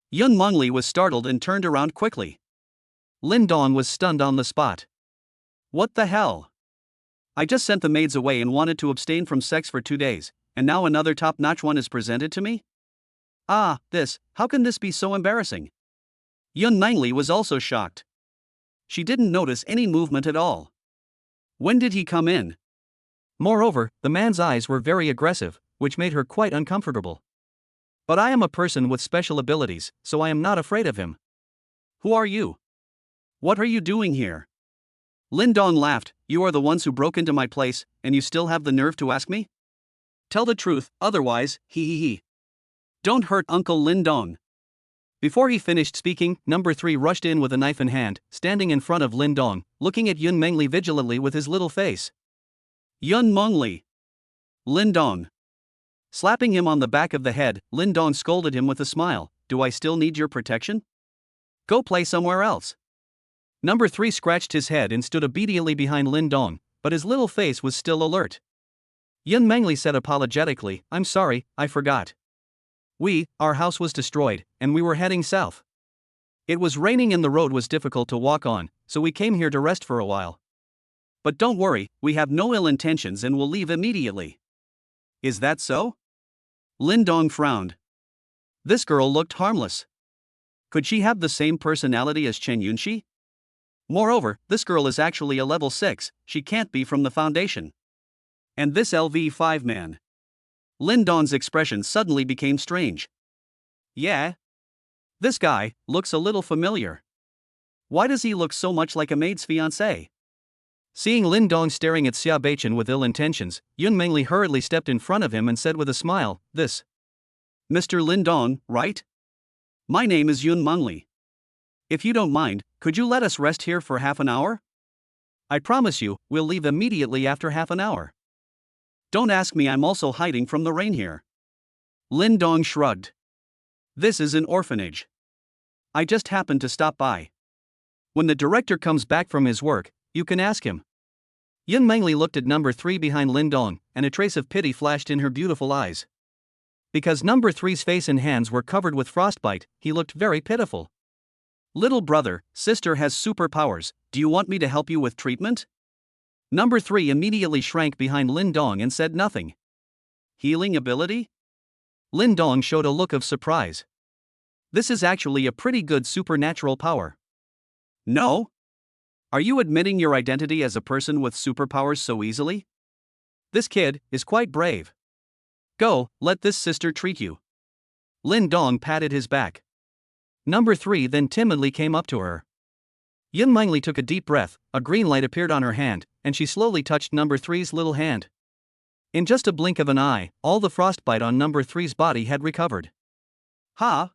Yun Mengli was startled and turned around quickly. Lin Dong was stunned on the spot. What the hell? I just sent the maids away and wanted to abstain from sex for 2 days, and now another top-notch one is presented to me? How can this be so embarrassing? Yun Mengli was also shocked. She didn't notice any movement at all. When did he come in? Moreover, the man's eyes were very aggressive, which made her quite uncomfortable. But I am a person with special abilities, so I am not afraid of him. Who are you? What are you doing here? Lin Dong laughed. You are the ones who broke into my place, and you still have the nerve to ask me? Tell the truth, otherwise, he. Don't hurt Uncle Lin Dong. Before he finished speaking, number 3 rushed in with a knife in hand, standing in front of Lin Dong, looking at Yun Mengli vigilantly with his little face. Yun Mengli. Lin Dong. Slapping him on the back of the head, Lin Dong scolded him with a smile. Do I still need your protection? Go play somewhere else. Number 3 scratched his head and stood obediently behind Lin Dong, but his little face was still alert. Yun Mengli said apologetically, I'm sorry, I forgot. Our house was destroyed, and we were heading south. It was raining and the road was difficult to walk on, so we came here to rest for a while. But don't worry, we have no ill intentions and will leave immediately. Is that so? Lin Dong frowned. This girl looked harmless. Could she have the same personality as Chen Yunxi? Moreover, this girl is actually a level 6, she can't be from the Foundation. And this LV5 man. Lin Dong's expression suddenly became strange. Yeah? This guy looks a little familiar. Why does he look so much like a maid's fiancé? Seeing Lin Dong staring at Xia Beichen with ill intentions, Yun Mengli hurriedly stepped in front of him and said with a smile, This. Mr. Lin Dong, right? My name is Yun Mengli. If you don't mind, could you let us rest here for half an hour? I promise you, we'll leave immediately after half an hour. Don't ask me, I'm also hiding from the rain here. Lin Dong shrugged. This is an orphanage. I just happened to stop by. When the director comes back from his work, you can ask him. Yun Mengli looked at number 3 behind Lin Dong, and a trace of pity flashed in her beautiful eyes. Because number 3's face and hands were covered with frostbite, he looked very pitiful. Little brother, sister has superpowers, do you want me to help you with treatment? Number 3 immediately shrank behind Lin Dong and said nothing. Healing ability? Lin Dong showed a look of surprise. This is actually a pretty good supernatural power. No? Are you admitting your identity as a person with superpowers so easily? This kid is quite brave. Go, let this sister treat you. Lin Dong patted his back. Number 3 then timidly came up to her. Yun Mengli took a deep breath, a green light appeared on her hand, and she slowly touched number 3's little hand. In just a blink of an eye, all the frostbite on number 3's body had recovered. Ha!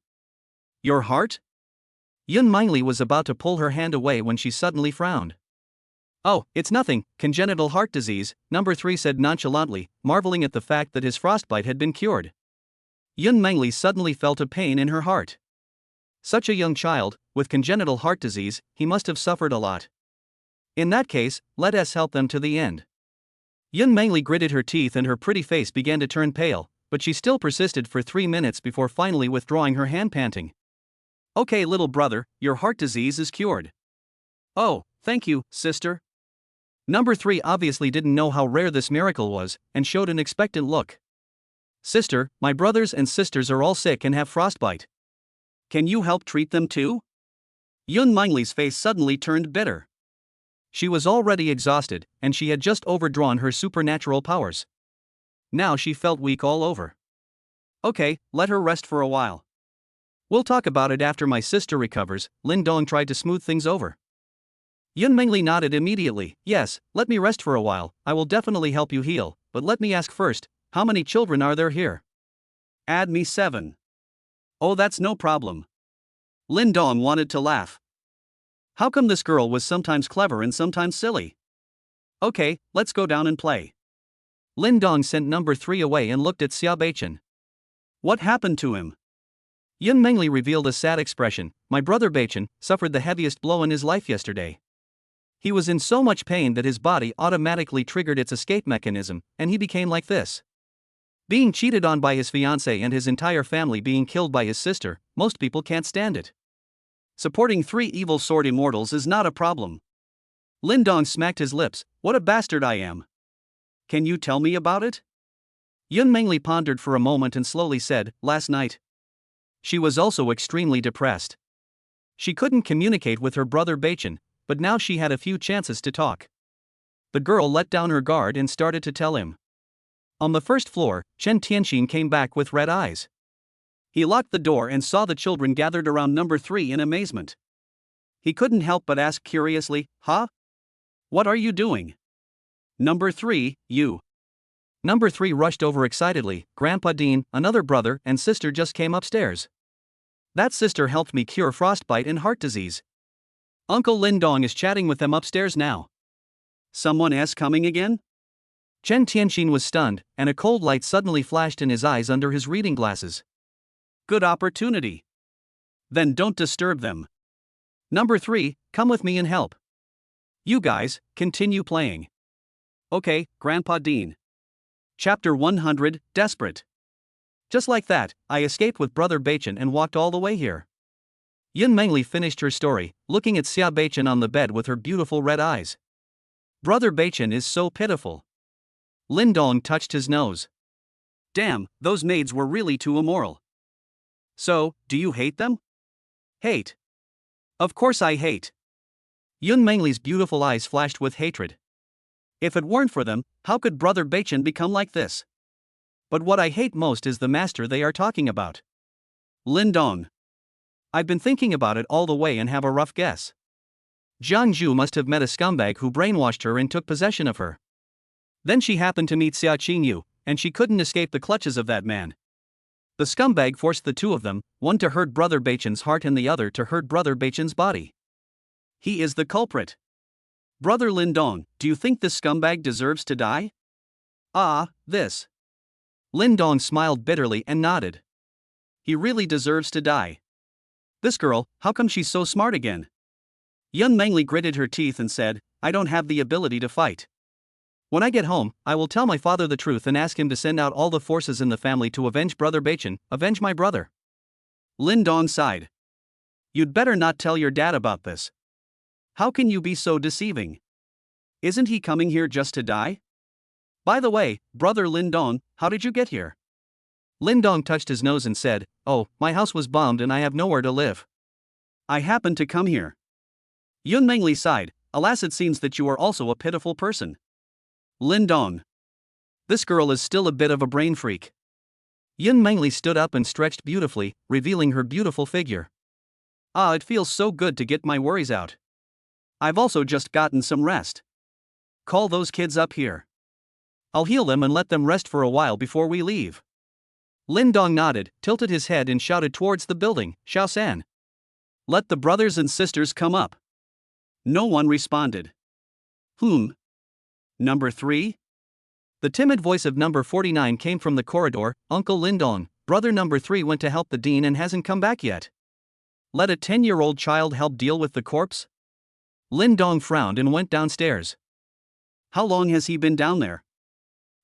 Your heart? Yun Mengli was about to pull her hand away when she suddenly frowned. Oh, it's nothing, congenital heart disease, number 3 said nonchalantly, marveling at the fact that his frostbite had been cured. Yun Mengli suddenly felt a pain in her heart. Such a young child, with congenital heart disease, he must have suffered a lot. In that case, let us help them to the end. Yun Mengli gritted her teeth and her pretty face began to turn pale, but she still persisted for 3 minutes before finally withdrawing her hand, panting. Okay, little brother, your heart disease is cured. Oh, thank you, sister. Number 3 obviously didn't know how rare this miracle was, and showed an expectant look. Sister, my brothers and sisters are all sick and have frostbite. Can you help treat them too? Yun Mengli's face suddenly turned bitter. She was already exhausted, and she had just overdrawn her supernatural powers. Now she felt weak all over. Okay, let her rest for a while. We'll talk about it after my sister recovers. Lin Dong tried to smooth things over. Yun Mengli nodded immediately. Yes, let me rest for a while, I will definitely help you heal, but let me ask first, how many children are there here? Add me 7. Oh, that's no problem. Lin Dong wanted to laugh. How come this girl was sometimes clever and sometimes silly? Okay, let's go down and play. Lin Dong sent number 3 away and looked at Xia Beichen. What happened to him? Yun Mengli revealed a sad expression. My brother Beichen suffered the heaviest blow in his life yesterday. He was in so much pain that his body automatically triggered its escape mechanism, and he became like this. Being cheated on by his fiancée and his entire family being killed by his sister, most people can't stand it. Supporting 3 evil sword immortals is not a problem. Lin Dong smacked his lips. What a bastard I am. Can you tell me about it? Yun Mengli pondered for a moment and slowly said, last night. She was also extremely depressed. She couldn't communicate with her brother Beichen, but now she had a few chances to talk. The girl let down her guard and started to tell him. On the first floor, Chen Tianxin came back with red eyes. He locked the door and saw the children gathered around number 3 in amazement. He couldn't help but ask curiously, "Huh? What are you doing?" "Number 3, you." Number 3 rushed over excitedly. "Grandpa Dean, another brother and sister just came upstairs. That sister helped me cure frostbite and heart disease. Uncle Lindong is chatting with them upstairs now." "Someone else coming again?" Chen Tianxin was stunned, and a cold light suddenly flashed in his eyes under his reading glasses. "Good opportunity. Then don't disturb them. Number 3, come with me and help. You guys, continue playing." "Okay, Grandpa Dean." Chapter 100, Desperate. "Just like that, I escaped with Brother Beichen and walked all the way here." Yun Mengli finished her story, looking at Xia Beichen on the bed with her beautiful red eyes. "Brother Beichen is so pitiful." Lindong touched his nose. "Damn, those maids were really too immoral." "So, do you hate them?" "Hate? Of course I hate." Yun Mengli's beautiful eyes flashed with hatred. "If it weren't for them, how could Brother Beichen become like this? But what I hate most is the master they are talking about." Lindong. "I've been thinking about it all the way and have a rough guess. Jiang Zhu must have met a scumbag who brainwashed her and took possession of her. Then she happened to meet Xia Qingyu, and she couldn't escape the clutches of that man. The scumbag forced the two of them, one to hurt Brother Beichen's heart and the other to hurt Brother Beichen's body. He is the culprit. Brother Lindong, do you think this scumbag deserves to die?" "Ah, this." Lindong smiled bitterly and nodded. "He really deserves to die. This girl, how come she's so smart again?" Yun Mengli gritted her teeth and said, "I don't have the ability to fight. When I get home, I will tell my father the truth and ask him to send out all the forces in the family to avenge Brother Beichen, avenge my brother." Lindong sighed. "You'd better not tell your dad about this. How can you be so deceiving? Isn't he coming here just to die? By the way, Brother Lindong, how did you get here?" Lindong touched his nose and said, "Oh, my house was bombed and I have nowhere to live. I happened to come here." Yun Mengli sighed. "Alas, it seems that you are also a pitiful person." Lindong. "This girl is still a bit of a brain freak." Yun Mengli stood up and stretched beautifully, revealing her beautiful figure. "Ah, it feels so good to get my worries out. I've also just gotten some rest. Call those kids up here. I'll heal them and let them rest for a while before we leave." Lindong nodded, tilted his head and shouted towards the building, "Shaosan. Let the brothers and sisters come up." No one responded. Number 3? The timid voice of number 49 came from the corridor. "Uncle Lindong, brother number 3 went to help the dean and hasn't come back yet. Let a 10-year-old child help deal with the corpse?" Lindong frowned and went downstairs. "How long has he been down there?"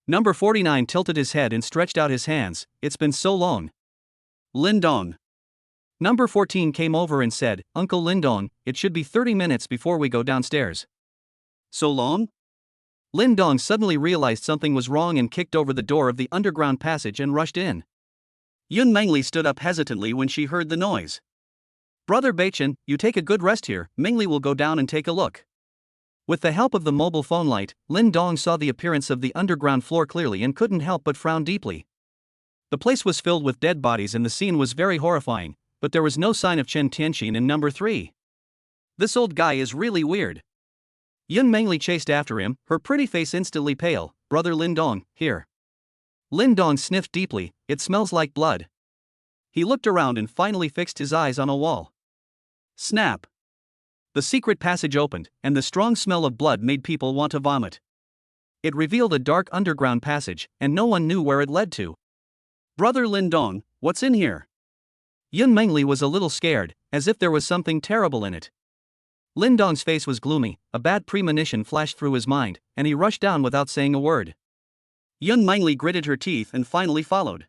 Number 49 tilted his head and stretched out his hands. "It's been so long." Lindong. Number 14 came over and said, "Uncle Lindong, it should be 30 minutes before we go downstairs." "So long?" Lindong suddenly realized something was wrong and kicked over the door of the underground passage and rushed in. Yun Mengli stood up hesitantly when she heard the noise. "Brother Beichen, you take a good rest here, Mengli will go down and take a look." With the help of the mobile phone light, Lindong saw the appearance of the underground floor clearly and couldn't help but frown deeply. The place was filled with dead bodies and the scene was very horrifying, but there was no sign of Chen Tianxin in number 3. "This old guy is really weird." Yun Mengli chased after him, her pretty face instantly pale. "Brother Lindong, here." Lindong sniffed deeply. "It smells like blood." He looked around and finally fixed his eyes on a wall. Snap! The secret passage opened, and the strong smell of blood made people want to vomit. It revealed a dark underground passage, and no one knew where it led to. "Brother Lindong, what's in here?" Yun Mengli was a little scared, as if there was something terrible in it. Lindong's face was gloomy, a bad premonition flashed through his mind, and he rushed down without saying a word. Yun Mengli gritted her teeth and finally followed.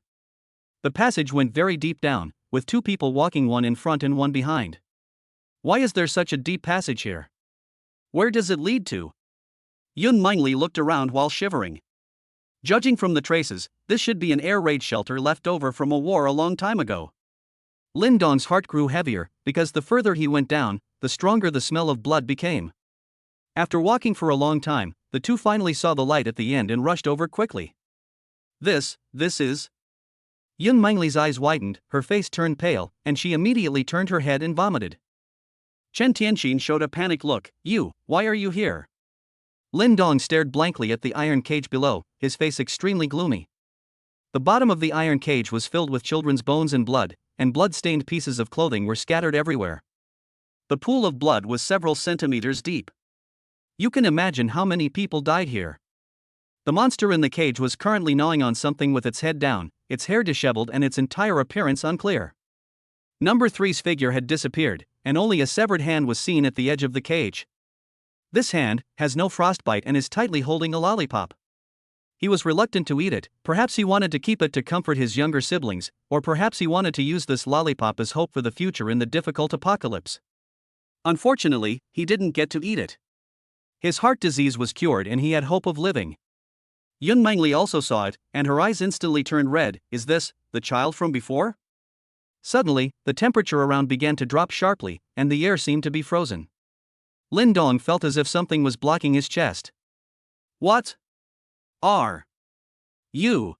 The passage went very deep down, with two people walking, one in front and one behind. Why is there such a deep passage here? Where does it lead to? Yun Mengli looked around while shivering. Judging from the traces, this should be an air raid shelter left over from a war a long time ago. Lindong's heart grew heavier, because the further he went down, the stronger the smell of blood became. After walking for a long time, the two finally saw the light at the end and rushed over quickly. This is... Yun Mangli's eyes widened, her face turned pale, and she immediately turned her head and vomited. Chen Tianxin showed a panicked look. Why are you here? Lin Dong stared blankly at the iron cage below, his face extremely gloomy. The bottom of the iron cage was filled with children's bones and blood-stained pieces of clothing were scattered everywhere. The pool of blood was several centimeters deep. You can imagine how many people died here. The monster in the cage was currently gnawing on something with its head down, its hair disheveled and its entire appearance unclear. Number 3's figure had disappeared, and only a severed hand was seen at the edge of the cage. This hand has no frostbite and is tightly holding a lollipop. He was reluctant to eat it, perhaps he wanted to keep it to comfort his younger siblings, or perhaps he wanted to use this lollipop as hope for the future in the difficult apocalypse. Unfortunately, he didn't get to eat it. His heart disease was cured and he had hope of living. Yun Mangli also saw it, and her eyes instantly turned red. Is this the child from before? Suddenly, the temperature around began to drop sharply, and the air seemed to be frozen. Lin Dong felt as if something was blocking his chest. What are you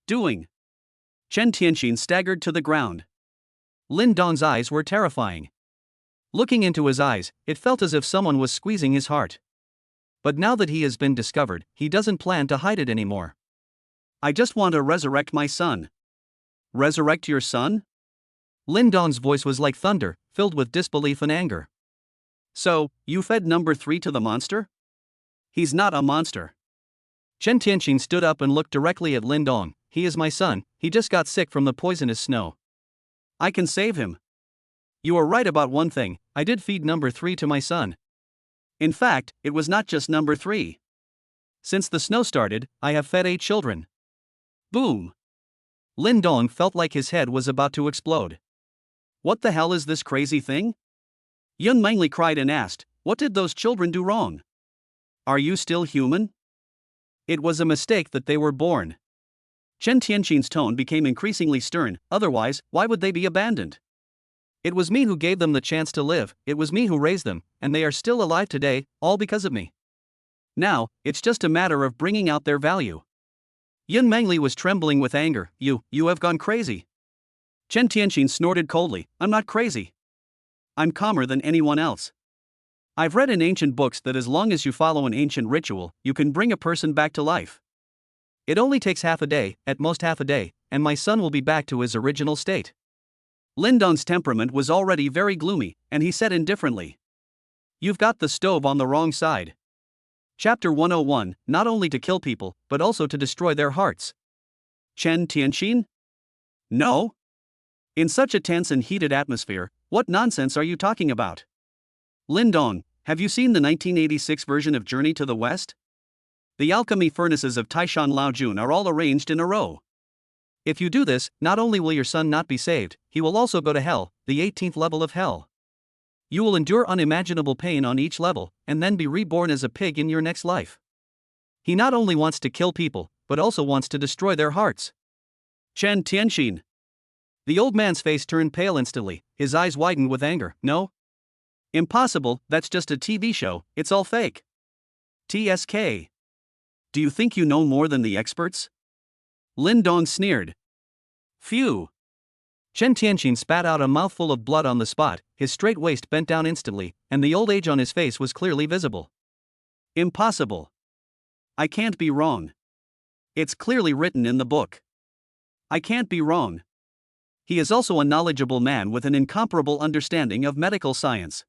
doing? Chen Tianxin staggered to the ground. Lin Dong's eyes were terrifying. Looking into his eyes, it felt as if someone was squeezing his heart. But now that he has been discovered, he doesn't plan to hide it anymore. I just want to resurrect my son. Resurrect your son? Lin Dong's voice was like thunder, filled with disbelief and anger. So, you fed number 3 to the monster? He's not a monster. Chen Tianxin stood up and looked directly at Lin Dong. He is my son, he just got sick from the poisonous snow. I can save him. You are right about one thing, I did feed number 3 to my son. In fact, it was not just number 3. Since the snow started, I have fed 8 children. Boom! Lin Dong felt like his head was about to explode. What the hell is this crazy thing? Yun Mangli cried and asked, what did those children do wrong? Are you still human? It was a mistake that they were born. Chen Tianxin's tone became increasingly stern, otherwise, why would they be abandoned? It was me who gave them the chance to live, it was me who raised them, and they are still alive today, all because of me. Now, it's just a matter of bringing out their value. Yun Mangli was trembling with anger. You have gone crazy. Chen Tianxin snorted coldly. I'm not crazy. I'm calmer than anyone else. I've read in ancient books that as long as you follow an ancient ritual, you can bring a person back to life. It only takes half a day, at most half a day, and my son will be back to his original state. Lin Dong's temperament was already very gloomy, and he said indifferently. You've got the stove on the wrong side. Chapter 101, not only to kill people, but also to destroy their hearts. Chen Tianxin? No. In such a tense and heated atmosphere, what nonsense are you talking about? Lin Dong, have you seen the 1986 version of Journey to the West? The alchemy furnaces of Taishan Laojun are all arranged in a row. If you do this, not only will your son not be saved, he will also go to hell, the 18th level of hell. You will endure unimaginable pain on each level, and then be reborn as a pig in your next life. He not only wants to kill people, but also wants to destroy their hearts. Chen Tianxin. The old man's face turned pale instantly, his eyes widened with anger. No? Impossible, that's just a TV show, it's all fake. TSK. Do you think you know more than the experts? Lin Dong sneered. Phew. Chen Tianxin spat out a mouthful of blood on the spot, his straight waist bent down instantly, and the old age on his face was clearly visible. Impossible. I can't be wrong. It's clearly written in the book. I can't be wrong. He is also a knowledgeable man with an incomparable understanding of medical science.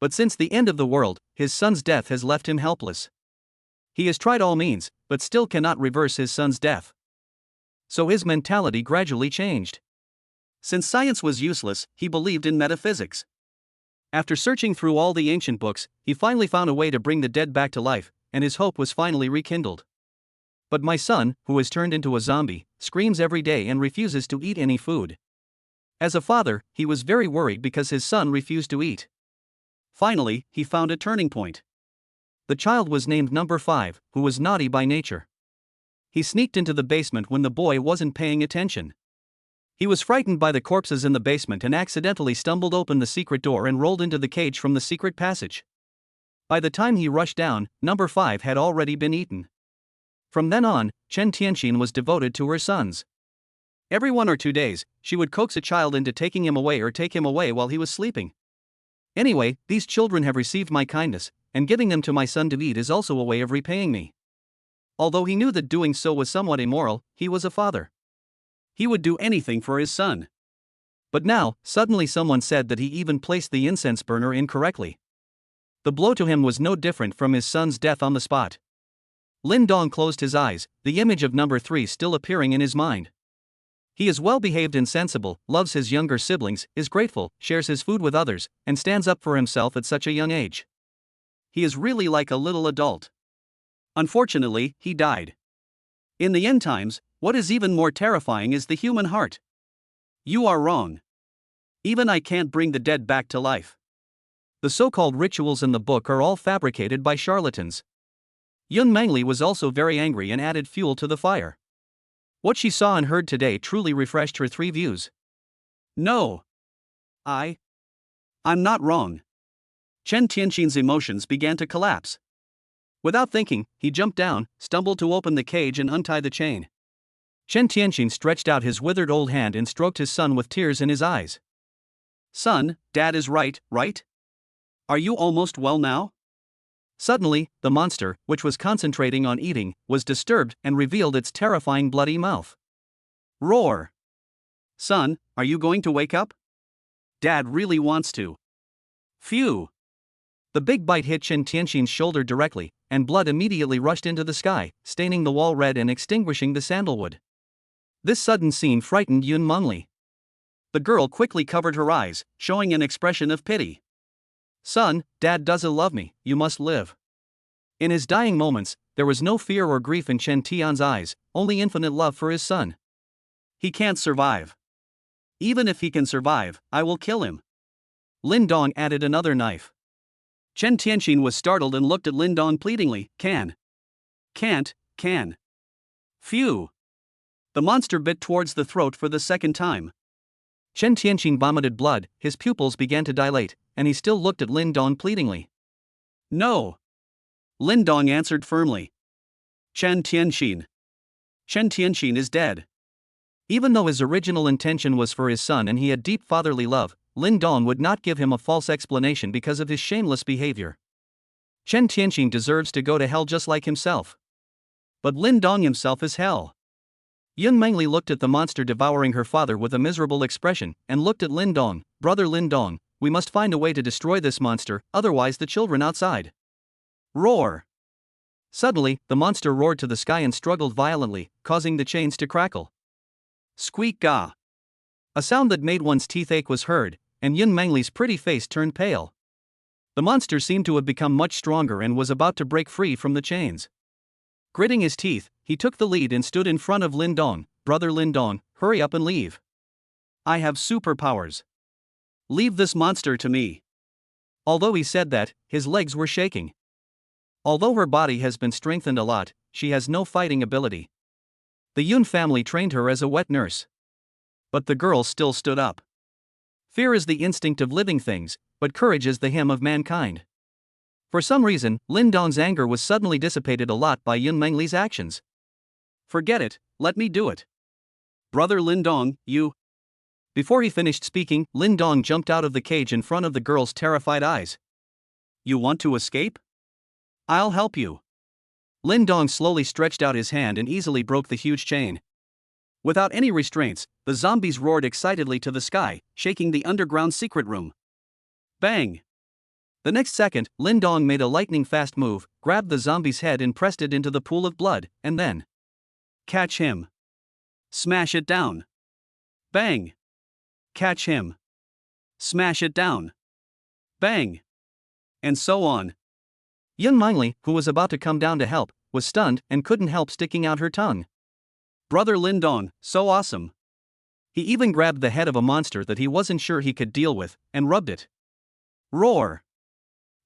But since the end of the world, his son's death has left him helpless. He has tried all means, but still cannot reverse his son's death. So his mentality gradually changed. Since science was useless, he believed in metaphysics. After searching through all the ancient books, he finally found a way to bring the dead back to life, and his hope was finally rekindled. But my son, who has turned into a zombie, screams every day and refuses to eat any food. As a father, he was very worried because his son refused to eat. Finally, he found a turning point. The child was named number 5, who was naughty by nature. He sneaked into the basement when the boy wasn't paying attention. He was frightened by the corpses in the basement and accidentally stumbled open the secret door and rolled into the cage from the secret passage. By the time he rushed down, number 5 had already been eaten. From then on, Chen Tianxin was devoted to her sons. Every 1 or 2 days, she would coax a child into taking him away or take him away while he was sleeping. Anyway, these children have received my kindness, and giving them to my son to eat is also a way of repaying me. Although he knew that doing so was somewhat immoral, he was a father. He would do anything for his son. But now, suddenly someone said that he even placed the incense burner incorrectly. The blow to him was no different from his son's death on the spot. Lin Dong closed his eyes, the image of number 3 still appearing in his mind. He is well-behaved and sensible, loves his younger siblings, is grateful, shares his food with others, and stands up for himself at such a young age. He is really like a little adult. Unfortunately, he died. In the end times, what is even more terrifying is the human heart. You are wrong. Even I can't bring the dead back to life. The so-called rituals in the book are all fabricated by charlatans. Yun Mengli was also very angry and added fuel to the fire. What she saw and heard today truly refreshed her 3 views. No. I'm not wrong. Chen Tianxin's emotions began to collapse. Without thinking, he jumped down, stumbled to open the cage and untie the chain. Chen Tianxin stretched out his withered old hand and stroked his son with tears in his eyes. Son, Dad is right, right? Are you almost well now? Suddenly, the monster, which was concentrating on eating, was disturbed and revealed its terrifying bloody mouth. Roar! Son, are you going to wake up? Dad really wants to. Phew! The big bite hit Chen Tianxin's shoulder directly, and blood immediately rushed into the sky, staining the wall red and extinguishing the sandalwood. This sudden scene frightened Yun Mengli. The girl quickly covered her eyes, showing an expression of pity. Son, Dad doesn't love me, you must live. In his dying moments, there was no fear or grief in Chen Tian's eyes, only infinite love for his son. He can't survive. Even if he can survive, I will kill him. Lin Dong added another knife. Chen Tianxin was startled and looked at Lin Dong pleadingly. Can't. Phew. The monster bit towards the throat for the second time. Chen Tianxin vomited blood, his pupils began to dilate, and he still looked at Lin Dong pleadingly. No. Lin Dong answered firmly. Chen Tianxin is dead. Even though his original intention was for his son and he had deep fatherly love, Lin Dong would not give him a false explanation because of his shameless behavior. Chen Tianxin deserves to go to hell just like himself. But Lin Dong himself is hell. Yun Mengli looked at the monster devouring her father with a miserable expression, and looked at Lin Dong. Brother Lin Dong, we must find a way to destroy this monster, otherwise the children outside. Roar! Suddenly, the monster roared to the sky and struggled violently, causing the chains to crackle. Squeak-ga! A sound that made one's teeth ache was heard, and Yun Mengli's pretty face turned pale. The monster seemed to have become much stronger and was about to break free from the chains. Gritting his teeth, he took the lead and stood in front of Lin Dong. Brother Lin Dong, hurry up and leave. I have superpowers. Leave this monster to me. Although he said that, his legs were shaking. Although her body has been strengthened a lot, she has no fighting ability. The Yun family trained her as a wet nurse. But the girl still stood up. Fear is the instinct of living things, but courage is the hymn of mankind. For some reason, Lin Dong's anger was suddenly dissipated a lot by Yun Mengli's actions. Forget it, let me do it. Brother Lin Dong, you. Before he finished speaking, Lin Dong jumped out of the cage in front of the girl's terrified eyes. You want to escape? I'll help you. Lin Dong slowly stretched out his hand and easily broke the huge chain. Without any restraints, the zombies roared excitedly to the sky, shaking the underground secret room. Bang! The next second, Lin Dong made a lightning-fast move, grabbed the zombie's head and pressed it into the pool of blood, and then... Catch him. Smash it down. Bang! Catch him. Smash it down. Bang! And so on. Yun Mengli, who was about to come down to help, was stunned and couldn't help sticking out her tongue. Brother Lin Dong, so awesome. He even grabbed the head of a monster that he wasn't sure he could deal with, and rubbed it. Roar!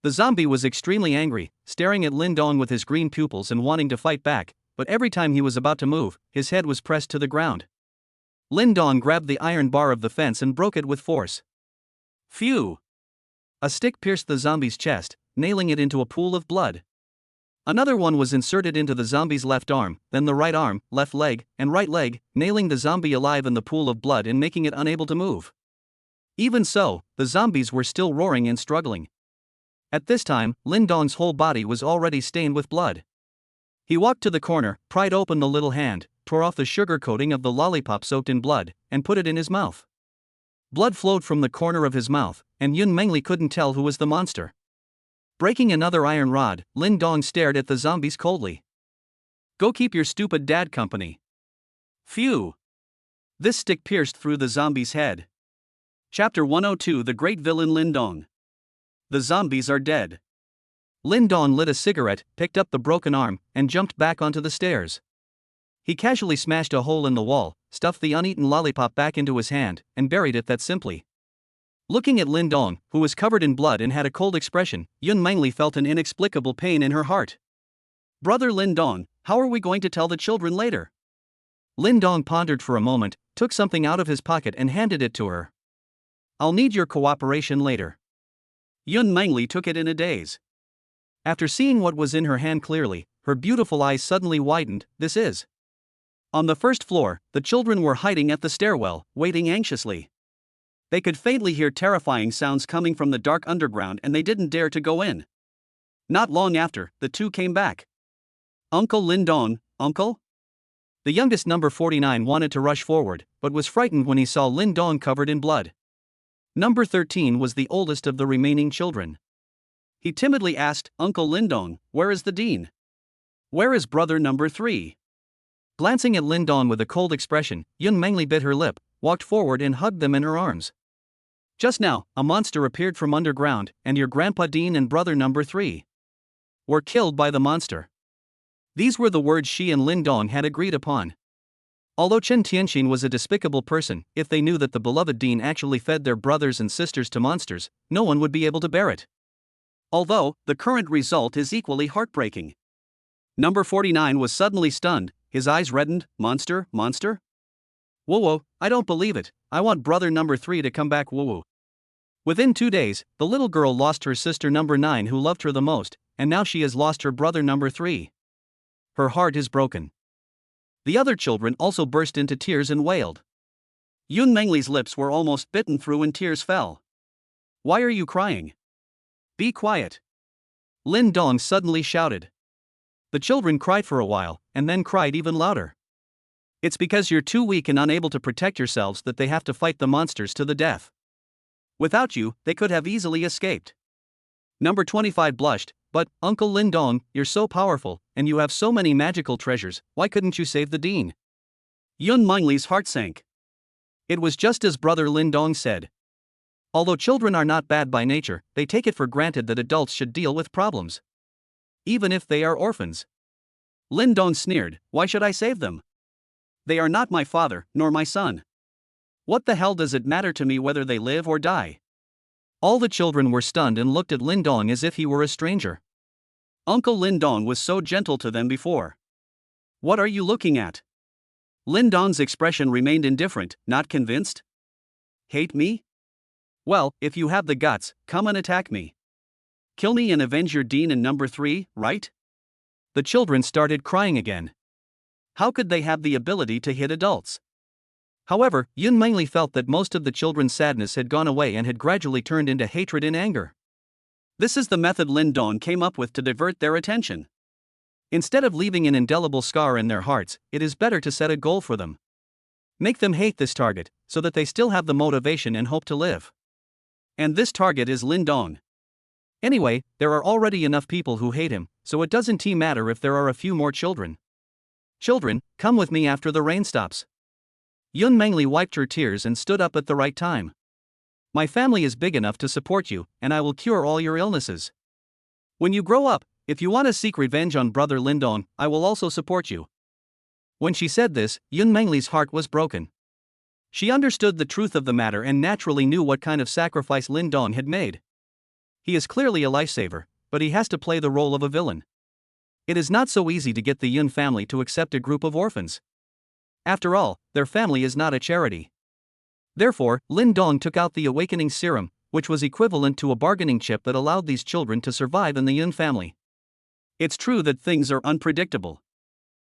The zombie was extremely angry, staring at Lin Dong with his green pupils and wanting to fight back, but every time he was about to move, his head was pressed to the ground. Lin Dong grabbed the iron bar of the fence and broke it with force. Phew! A stick pierced the zombie's chest, nailing it into a pool of blood. Another one was inserted into the zombie's left arm, then the right arm, left leg, and right leg, nailing the zombie alive in the pool of blood and making it unable to move. Even so, the zombies were still roaring and struggling. At this time, Lin Dong's whole body was already stained with blood. He walked to the corner, pried open the little hand, tore off the sugar coating of the lollipop soaked in blood, and put it in his mouth. Blood flowed from the corner of his mouth, and Yun Mengli couldn't tell who was the monster. Breaking another iron rod, Lin Dong stared at the zombies coldly. "Go keep your stupid dad company." Phew! This stick pierced through the zombie's head. Chapter 102: The Great Villain Lin Dong. The zombies are dead. Lin Dong lit a cigarette, picked up the broken arm, and jumped back onto the stairs. He casually smashed a hole in the wall, stuffed the uneaten lollipop back into his hand, and buried it that simply. Looking at Lin Dong, who was covered in blood and had a cold expression, Yun Mengli felt an inexplicable pain in her heart. "Brother Lin Dong, how are we going to tell the children later?" Lin Dong pondered for a moment, took something out of his pocket and handed it to her. "I'll need your cooperation later." Yun Mengli took it in a daze. After seeing what was in her hand clearly, her beautiful eyes suddenly widened. "This is..." On the first floor, the children were hiding at the stairwell, waiting anxiously. They could faintly hear terrifying sounds coming from the dark underground and they didn't dare to go in. Not long after, the two came back. "Uncle Lin Dong, uncle?" The youngest number 49 wanted to rush forward, but was frightened when he saw Lin Dong covered in blood. Number 13 was the oldest of the remaining children. He timidly asked, "Uncle Lin Dong, where is the dean? Where is brother number 3? Glancing at Lin Dong with a cold expression, Yun Mengli bit her lip, walked forward and hugged them in her arms. "Just now, a monster appeared from underground, and your grandpa Dean and brother number 3 were killed by the monster." These were the words she and Lin Dong had agreed upon. Although Chen Tianxin was a despicable person, if they knew that the beloved Dean actually fed their brothers and sisters to monsters, no one would be able to bear it. Although, the current result is equally heartbreaking. Number 49 was suddenly stunned, his eyes reddened. "Monster, monster? Whoa, I don't believe it. I want brother number 3 to come back, woo." Within 2 days, the little girl lost her sister number 9 who loved her the most, and now she has lost her brother number 3. Her heart is broken. The other children also burst into tears and wailed. Yun Mengli's lips were almost bitten through and tears fell. "Why are you crying? Be quiet!" Lin Dong suddenly shouted. The children cried for a while, and then cried even louder. "It's because you're too weak and unable to protect yourselves that they have to fight the monsters to the death. Without you, they could have easily escaped." Number 25 blushed, "But, Uncle Lin Dong, you're so powerful, and you have so many magical treasures, why couldn't you save the dean?" Yun Mengli's heart sank. It was just as brother Lin Dong said. Although children are not bad by nature, they take it for granted that adults should deal with problems, even if they are orphans. Lin Dong sneered, "Why should I save them? They are not my father, nor my son. What the hell does it matter to me whether they live or die?" All the children were stunned and looked at Lin Dong as if he were a stranger. Uncle Lin Dong was so gentle to them before. "What are you looking at?" Lin Dong's expression remained indifferent, not convinced. "Hate me? Well, if you have the guts, come and attack me. Kill me and avenge your dean and number 3, right?" The children started crying again. How could they have the ability to hit adults? However, Yun Mengli felt that most of the children's sadness had gone away and had gradually turned into hatred and anger. This is the method Lin Dong came up with to divert their attention. Instead of leaving an indelible scar in their hearts, it is better to set a goal for them. Make them hate this target, so that they still have the motivation and hope to live. And this target is Lin Dong. Anyway, there are already enough people who hate him, so it doesn't matter if there are a few more children. "Children, come with me after the rain stops." Yun Mengli wiped her tears and stood up at the right time. "My family is big enough to support you, and I will cure all your illnesses. When you grow up, if you want to seek revenge on brother Lin Dong, I will also support you." When she said this, Yun Mengli's heart was broken. She understood the truth of the matter and naturally knew what kind of sacrifice Lin Dong had made. He is clearly a lifesaver, but he has to play the role of a villain. It is not so easy to get the Yun family to accept a group of orphans. After all, their family is not a charity. Therefore, Lin Dong took out the awakening serum, which was equivalent to a bargaining chip that allowed these children to survive in the Yun family. It's true that things are unpredictable.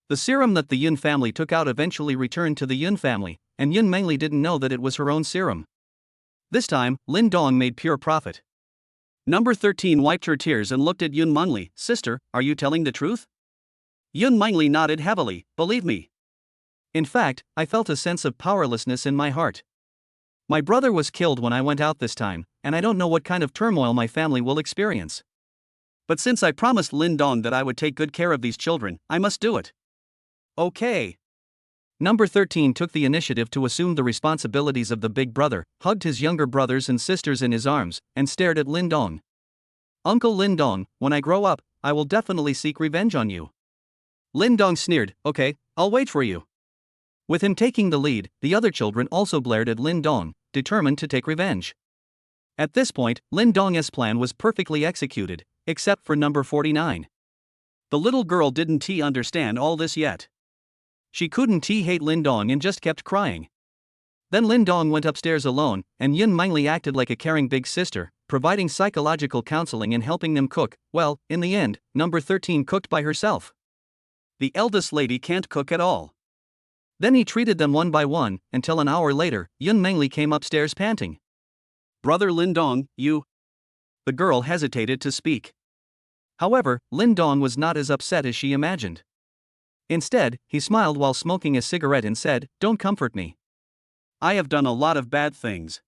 The serum that the Yun family took out eventually returned to the Yun family, and Yun Mengli didn't know that it was her own serum. This time, Lin Dong made pure profit. Number 13 wiped her tears and looked at Yun Mengli. Sister, are you telling the truth? Yun Mengli nodded heavily. Believe me. In fact, I felt a sense of powerlessness in my heart. My brother was killed when I went out this time, and I don't know what kind of turmoil my family will experience. But since I promised Lin Dong that I would take good care of these children, I must do it. Okay. Number 13 took the initiative to assume the responsibilities of the big brother, hugged his younger brothers and sisters in his arms, and stared at Lin Dong. Uncle Lin Dong, when I grow up, I will definitely seek revenge on you. Lin Dong sneered. Okay, I'll wait for you. With him taking the lead, the other children also glared at Lin Dong, determined to take revenge. At this point, Lin Dong's plan was perfectly executed, except for number 49. The little girl didn't understand all this yet. She couldn't hate Lin Dong and just kept crying. Then Lin Dong went upstairs alone, and Yun Mengli acted like a caring big sister, providing psychological counseling and helping them cook. Well, in the end, number 13 cooked by herself. The eldest lady can't cook at all. Then he treated them one by one, until an hour later, Yun Mengli came upstairs panting. Brother Lin Dong, you... The girl hesitated to speak. However, Lin Dong was not as upset as she imagined. Instead, he smiled while smoking a cigarette and said, "Don't comfort me. I have done a lot of bad things.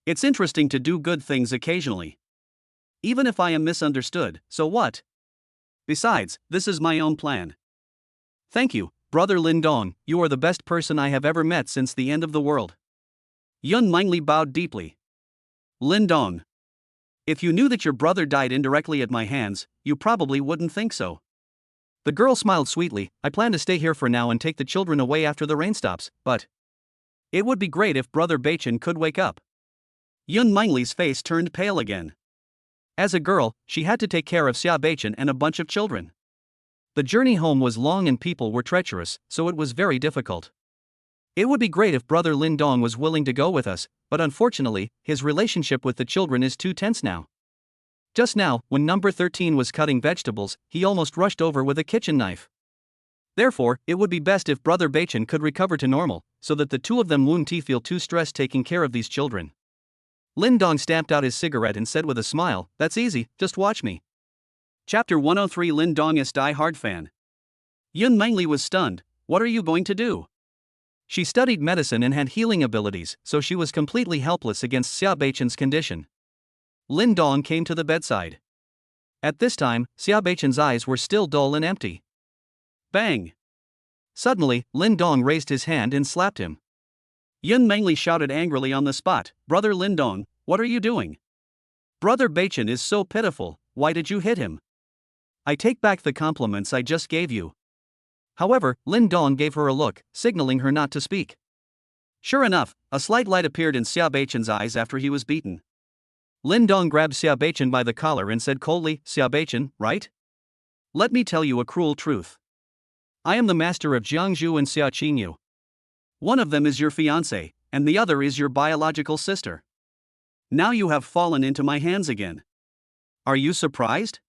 It's interesting to do good things occasionally. Even if I am misunderstood, so what? Besides, this is my own plan. Thank you, Brother Lin Dong, you are the best person I have ever met since the end of the world." Yun Mengli bowed deeply. Lin Dong. If you knew that your brother died indirectly at my hands, you probably wouldn't think so. The girl smiled sweetly. I plan to stay here for now and take the children away after the rain stops, but it would be great if Brother Bachin could wake up. Yun Mengli's face turned pale again. As a girl, she had to take care of Xia Bachin and a bunch of children. The journey home was long and people were treacherous, so it was very difficult. It would be great if Brother Lin Dong was willing to go with us, but unfortunately, his relationship with the children is too tense now. Just now, when number 13 was cutting vegetables, he almost rushed over with a kitchen knife. Therefore, it would be best if Brother Bachin could recover to normal, so that the two of them wouldn't feel too stressed taking care of these children. Lin Dong stamped out his cigarette and said with a smile, "That's easy, just watch me." Chapter 103 Lin Dong is die-hard fan. Yun Mengli was stunned. What are you going to do? She studied medicine and had healing abilities, so she was completely helpless against Xia Beichen's condition. Lin Dong came to the bedside. At this time, Xia Beichen's eyes were still dull and empty. Bang! Suddenly, Lin Dong raised his hand and slapped him. Yun Mengli shouted angrily on the spot, "Brother Lin Dong, what are you doing? Brother Bachin is so pitiful, why did you hit him? I take back the compliments I just gave you." However, Lin Dong gave her a look, signaling her not to speak. Sure enough, a slight light appeared in Xia Beichen's eyes after he was beaten. Lin Dong grabbed Xia Beichen by the collar and said coldly, "Xia Beichen, right? Let me tell you a cruel truth. I am the master of Jiangzhu and Xia Qingyu. One of them is your fiancé, and the other is your biological sister. Now you have fallen into my hands again. Are you surprised?"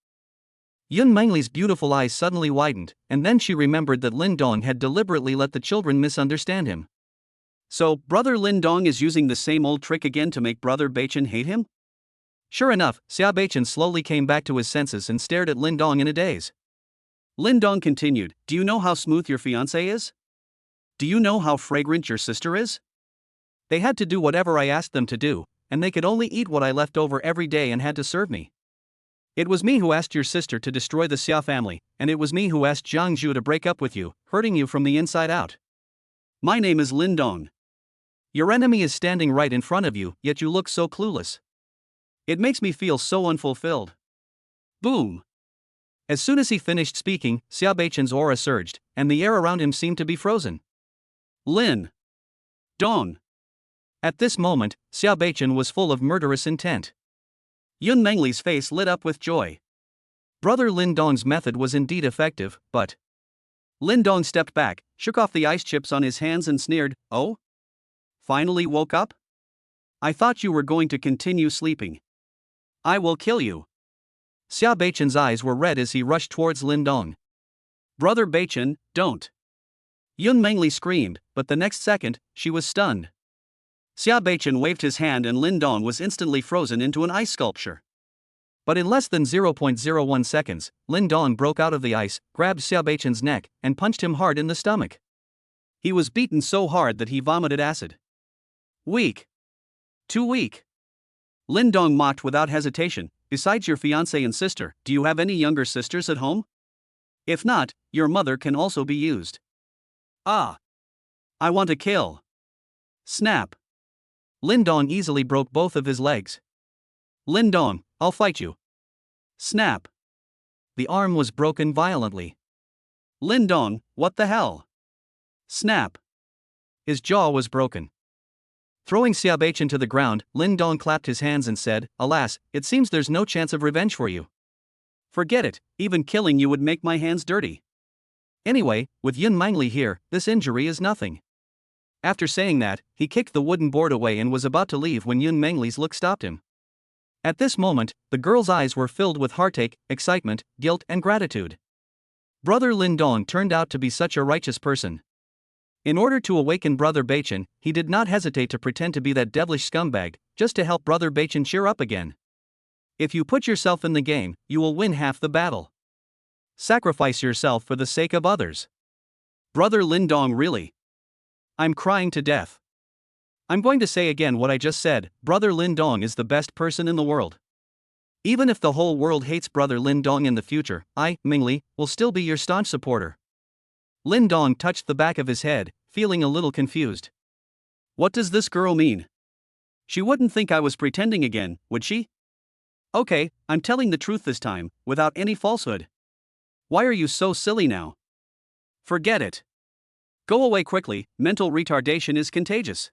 Yun Mengli's beautiful eyes suddenly widened, and then she remembered that Lin Dong had deliberately let the children misunderstand him. So, Brother Lin Dong is using the same old trick again to make Brother Bachin hate him? Sure enough, Xia Beichen slowly came back to his senses and stared at Lin Dong in a daze. Lin Dong continued, "Do you know how smooth your fiancé is? Do you know how fragrant your sister is? They had to do whatever I asked them to do, and they could only eat what I left over every day and had to serve me. It was me who asked your sister to destroy the Xia family, and it was me who asked Jiangzhu to break up with you, hurting you from the inside out. My name is Lin Dong. Your enemy is standing right in front of you, yet you look so clueless. It makes me feel so unfulfilled." Boom! As soon as he finished speaking, Xia Beichen's aura surged, and the air around him seemed to be frozen. Lin Dong. At this moment, Xia Beichen was full of murderous intent. Yun Mengli's face lit up with joy. Brother Lin Dong's method was indeed effective, but... Lin Dong stepped back, shook off the ice chips on his hands and sneered, "Oh? Finally woke up? I thought you were going to continue sleeping. I will kill you." Xia Beichen's eyes were red as he rushed towards Lin Dong. Brother Beichen, don't! Yun Mengli screamed, but the next second, she was stunned. Xia Beichen waved his hand and Lin Dong was instantly frozen into an ice sculpture. But in less than 0.01 seconds, Lin Dong broke out of the ice, grabbed Xia Beichen's neck, and punched him hard in the stomach. He was beaten so hard that he vomited acid. Weak. Too weak. Lin Dong mocked without hesitation. Besides your fiancé and sister, do you have any younger sisters at home? If not, your mother can also be used. Ah! I want to kill. Snap. Lin Dong easily broke both of his legs. Lin Dong, I'll fight you. Snap. The arm was broken violently. Lin Dong, what the hell? Snap. His jaw was broken. Throwing Xia Beichen to the ground, Lin Dong clapped his hands and said, Alas, it seems there's no chance of revenge for you. Forget it, even killing you would make my hands dirty. Anyway, with Yun Mengli here, this injury is nothing. After saying that, he kicked the wooden board away and was about to leave when Yun Mengli's look stopped him. At this moment, the girl's eyes were filled with heartache, excitement, guilt, and gratitude. Brother Lin Dong turned out to be such a righteous person. In order to awaken Brother Beichen, he did not hesitate to pretend to be that devilish scumbag, just to help Brother Beichen cheer up again. If you put yourself in the game, you will win half the battle. Sacrifice yourself for the sake of others. Brother Lin Dong, really? I'm crying to death. I'm going to say again what I just said, Brother Lin Dong is the best person in the world. Even if the whole world hates Brother Lin Dong in the future, I, Mengli, will still be your staunch supporter. Lin Dong touched the back of his head, feeling a little confused. What does this girl mean? She wouldn't think I was pretending again, would she? Okay, I'm telling the truth this time, without any falsehood. Why are you so silly now? Forget it. Go away quickly, mental retardation is contagious.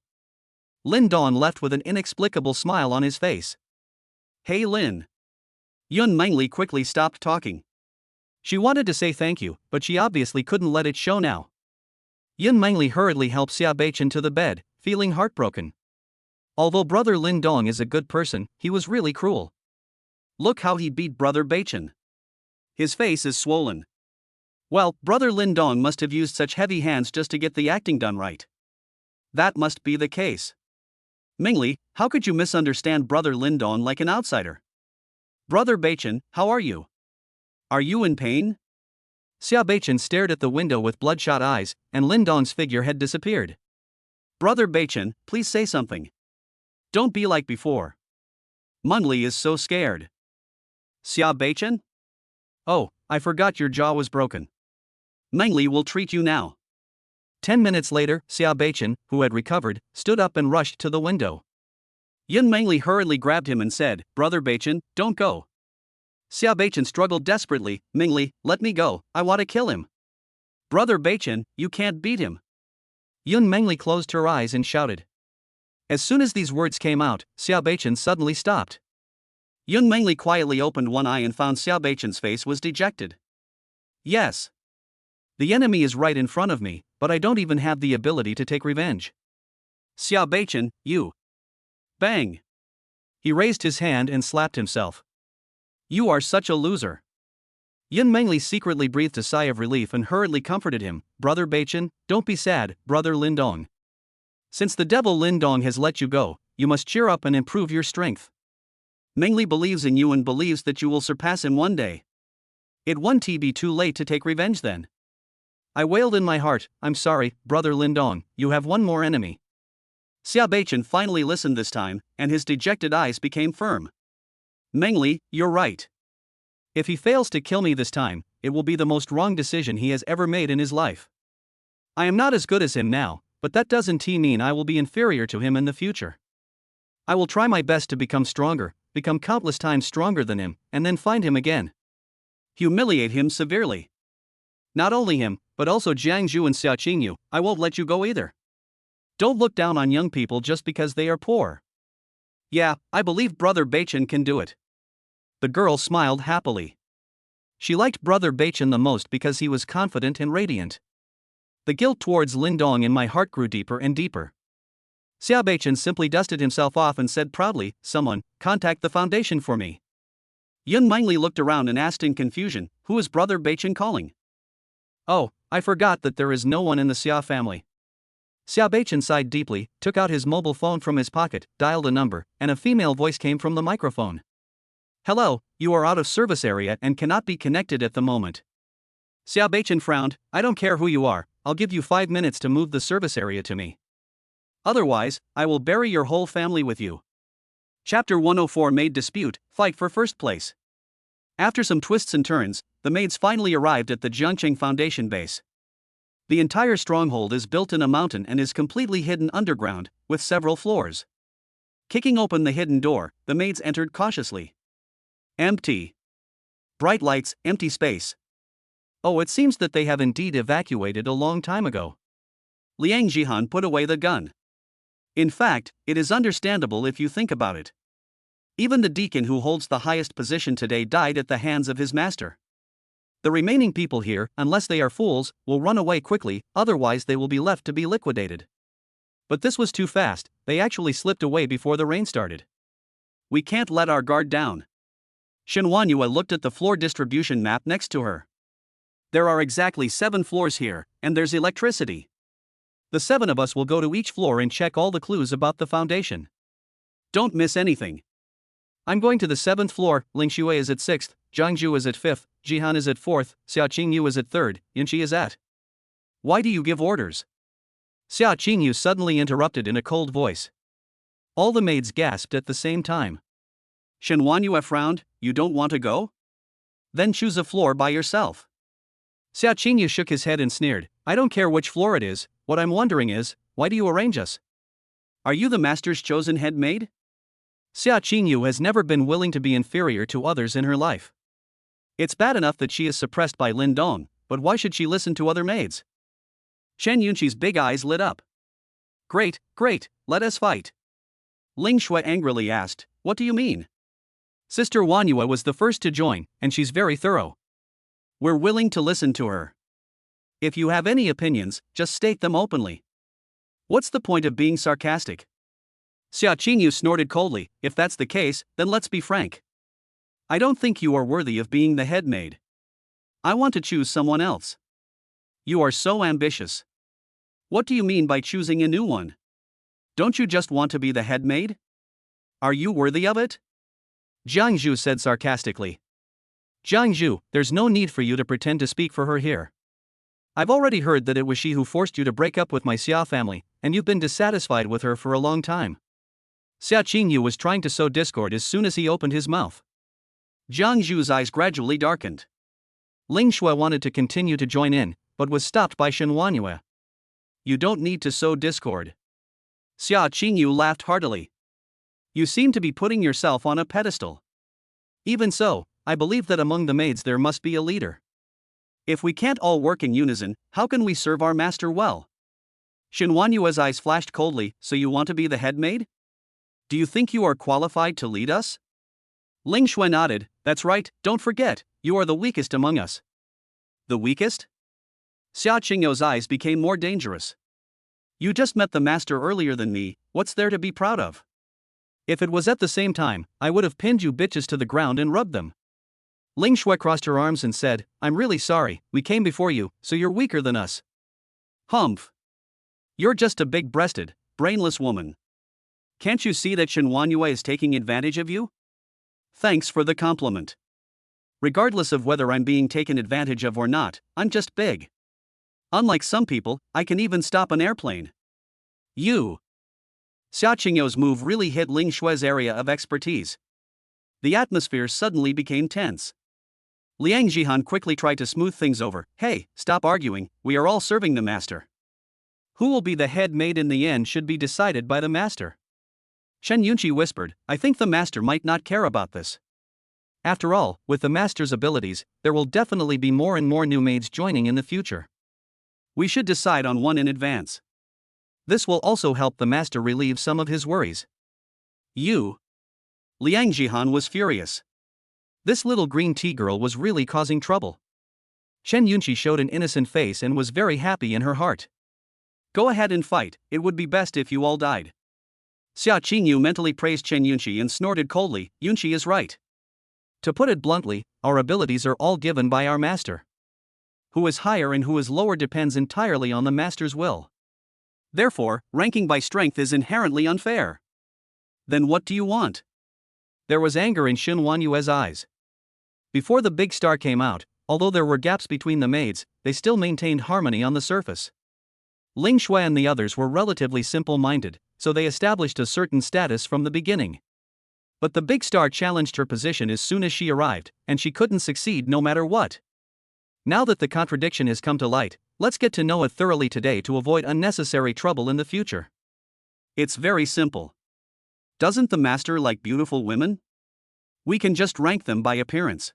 Lin Dong left with an inexplicable smile on his face. Hey Lin. Yun Mengli quickly stopped talking. She wanted to say thank you, but she obviously couldn't let it show now. Yun Mengli hurriedly helped Xia Beichen to the bed, feeling heartbroken. Although Brother Lin Dong is a good person, he was really cruel. Look how he beat Brother Beichen. His face is swollen. Well, Brother Lin Dong must have used such heavy hands just to get the acting done right. That must be the case. Mengli, how could you misunderstand Brother Lin Dong like an outsider? Brother Beichen, how are you? Are you in pain? Xia Beichen stared at the window with bloodshot eyes, and Lin Dong's figure had disappeared. Brother Beichen, please say something. Don't be like before. Mengli is so scared. Xia Beichen? Oh, I forgot your jaw was broken. Mengli will treat you now. 10 minutes later, Xia Beichen, who had recovered, stood up and rushed to the window. Yun Mengli hurriedly grabbed him and said, Brother Beichen, don't go. Xia Beichen struggled desperately, Mengli, let me go, I want to kill him. Brother Beichen, you can't beat him. Yun Mengli closed her eyes and shouted. As soon as these words came out, Xia Beichen suddenly stopped. Yun Mengli quietly opened one eye and found Xia Beichen's face was dejected. Yes. The enemy is right in front of me, but I don't even have the ability to take revenge. Xia Beichen, you. Bang. He raised his hand and slapped himself. You are such a loser. Yun Mengli secretly breathed a sigh of relief and hurriedly comforted him. Brother Beichen, don't be sad, Brother Lin Dong. Since the devil Lin Dong has let you go, you must cheer up and improve your strength. Mengli believes in you and believes that you will surpass him one day. It won't be too late to take revenge then. I wailed in my heart, I'm sorry, Brother Lin Dong, you have one more enemy. Xia Beichen finally listened this time, and his dejected eyes became firm. Mengli, you're right. If he fails to kill me this time, it will be the most wrong decision he has ever made in his life. I am not as good as him now, but that doesn't mean I will be inferior to him in the future. I will try my best to become stronger, become countless times stronger than him, and then find him again. Humiliate him severely. Not only him, but also Jiang Zhu and Xia Qingyu, I won't let you go either. Don't look down on young people just because they are poor. Yeah, I believe Brother Beichen can do it. The girl smiled happily. She liked Brother Beichen the most because he was confident and radiant. The guilt towards Lin Dong in my heart grew deeper and deeper. Xia Beichen simply dusted himself off and said proudly, Someone, contact the foundation for me. Yun Mingli looked around and asked in confusion, "Who is Brother Beichen calling?" "Oh, I forgot that there is no one in the Xia family." Xia Beichen sighed deeply, took out his mobile phone from his pocket, dialed a number, and a female voice came from the microphone. "Hello, you are out of service area and cannot be connected at the moment." Xia Beichen frowned. "I don't care who you are, I'll give you 5 minutes to move the service area to me. Otherwise, I will bury your whole family with you." Chapter 104 Maid Dispute, Fight for First Place. After some twists and turns, the maids finally arrived at the Jiangcheng Foundation base. The entire stronghold is built in a mountain and is completely hidden underground, with several floors. Kicking open the hidden door, the maids entered cautiously. Empty. Bright lights, empty space. Oh, it seems that they have indeed evacuated a long time ago. Liang Jihan put away the gun. In fact, it is understandable if you think about it. Even the deacon who holds the highest position today died at the hands of his master. The remaining people here, unless they are fools, will run away quickly, otherwise they will be left to be liquidated. But this was too fast, they actually slipped away before the rain started. We can't let our guard down. Shen Wanyue looked at the floor distribution map next to her. There are exactly 7 floors here, and there's electricity. The 7 of us will go to each floor and check all the clues about the foundation. Don't miss anything. I'm going to the 7th floor, Ling Xue is at 6th, Zhang Zhu is at 5th, Jihan is at 4th, Xia Qingyu is at 3rd, Yinchi is at. Why do you give orders? Xia Qingyu suddenly interrupted in a cold voice. All the maids gasped at the same time. Shen Wanyue frowned. You don't want to go? Then choose a floor by yourself. Xia Qingyu shook his head and sneered. I don't care which floor it is, what I'm wondering is, why do you arrange us? Are you the master's chosen head maid? Xia Qingyu has never been willing to be inferior to others in her life. It's bad enough that she is suppressed by Lin Dong, but why should she listen to other maids? Chen Yunqi's big eyes lit up. Great, great, let us fight. Ling Xue angrily asked, what do you mean? Sister Wanyue was the first to join, and she's very thorough. We're willing to listen to her. If you have any opinions, just state them openly. What's the point of being sarcastic? Xia Qingyu snorted coldly. If that's the case, then let's be frank. I don't think you are worthy of being the head maid. I want to choose someone else. You are so ambitious. What do you mean by choosing a new one? Don't you just want to be the head maid? Are you worthy of it? Jiang Zhu said sarcastically. Jiang Zhu, there's no need for you to pretend to speak for her here. I've already heard that it was she who forced you to break up with my Xia family, and you've been dissatisfied with her for a long time. Xia Qingyu was trying to sow discord as soon as he opened his mouth. Jiang Zhu's eyes gradually darkened. Ling Xue wanted to continue to join in, but was stopped by Shen Wanyue. You don't need to sow discord. Xia Qingyu laughed heartily. You seem to be putting yourself on a pedestal. Even so, I believe that among the maids there must be a leader. If we can't all work in unison, how can we serve our master well? Shen Wanyue's eyes flashed coldly. So you want to be the head maid? Do you think you are qualified to lead us? Ling Xue nodded. That's right, don't forget, you are the weakest among us. The weakest? Xia Qingyu's eyes became more dangerous. You just met the master earlier than me, what's there to be proud of? If it was at the same time, I would have pinned you bitches to the ground and rubbed them. Ling Xue crossed her arms and said, I'm really sorry, we came before you, so you're weaker than us. Humph. You're just a big-breasted, brainless woman. Can't you see that Shen Wanyue is taking advantage of you? Thanks for the compliment. Regardless of whether I'm being taken advantage of or not, I'm just big. Unlike some people, I can even stop an airplane. You. Xia Qingyu's move really hit Ling Xue's area of expertise. The atmosphere suddenly became tense. Liang Jihan quickly tried to smooth things over. Hey, stop arguing, we are all serving the master. Who will be the head maid in the end should be decided by the master. Chen Yunqi whispered, I think the master might not care about this. After all, with the master's abilities, there will definitely be more and more new maids joining in the future. We should decide on one in advance. This will also help the master relieve some of his worries. You. Liang Jihan was furious. This little green tea girl was really causing trouble. Chen Yunqi showed an innocent face and was very happy in her heart. Go ahead and fight, it would be best if you all died. Xia Qingyu mentally praised Chen Yunqi and snorted coldly, Yunqi is right. To put it bluntly, our abilities are all given by our master. Who is higher and who is lower depends entirely on the master's will. Therefore, ranking by strength is inherently unfair. Then what do you want? There was anger in Xin Huanyue's eyes. Before the big star came out, although there were gaps between the maids, they still maintained harmony on the surface. Ling Shui and the others were relatively simple-minded, so they established a certain status from the beginning. But the big star challenged her position as soon as she arrived, and she couldn't succeed no matter what. Now that the contradiction has come to light, let's get to know it thoroughly today to avoid unnecessary trouble in the future. It's very simple. Doesn't the master like beautiful women? We can just rank them by appearance.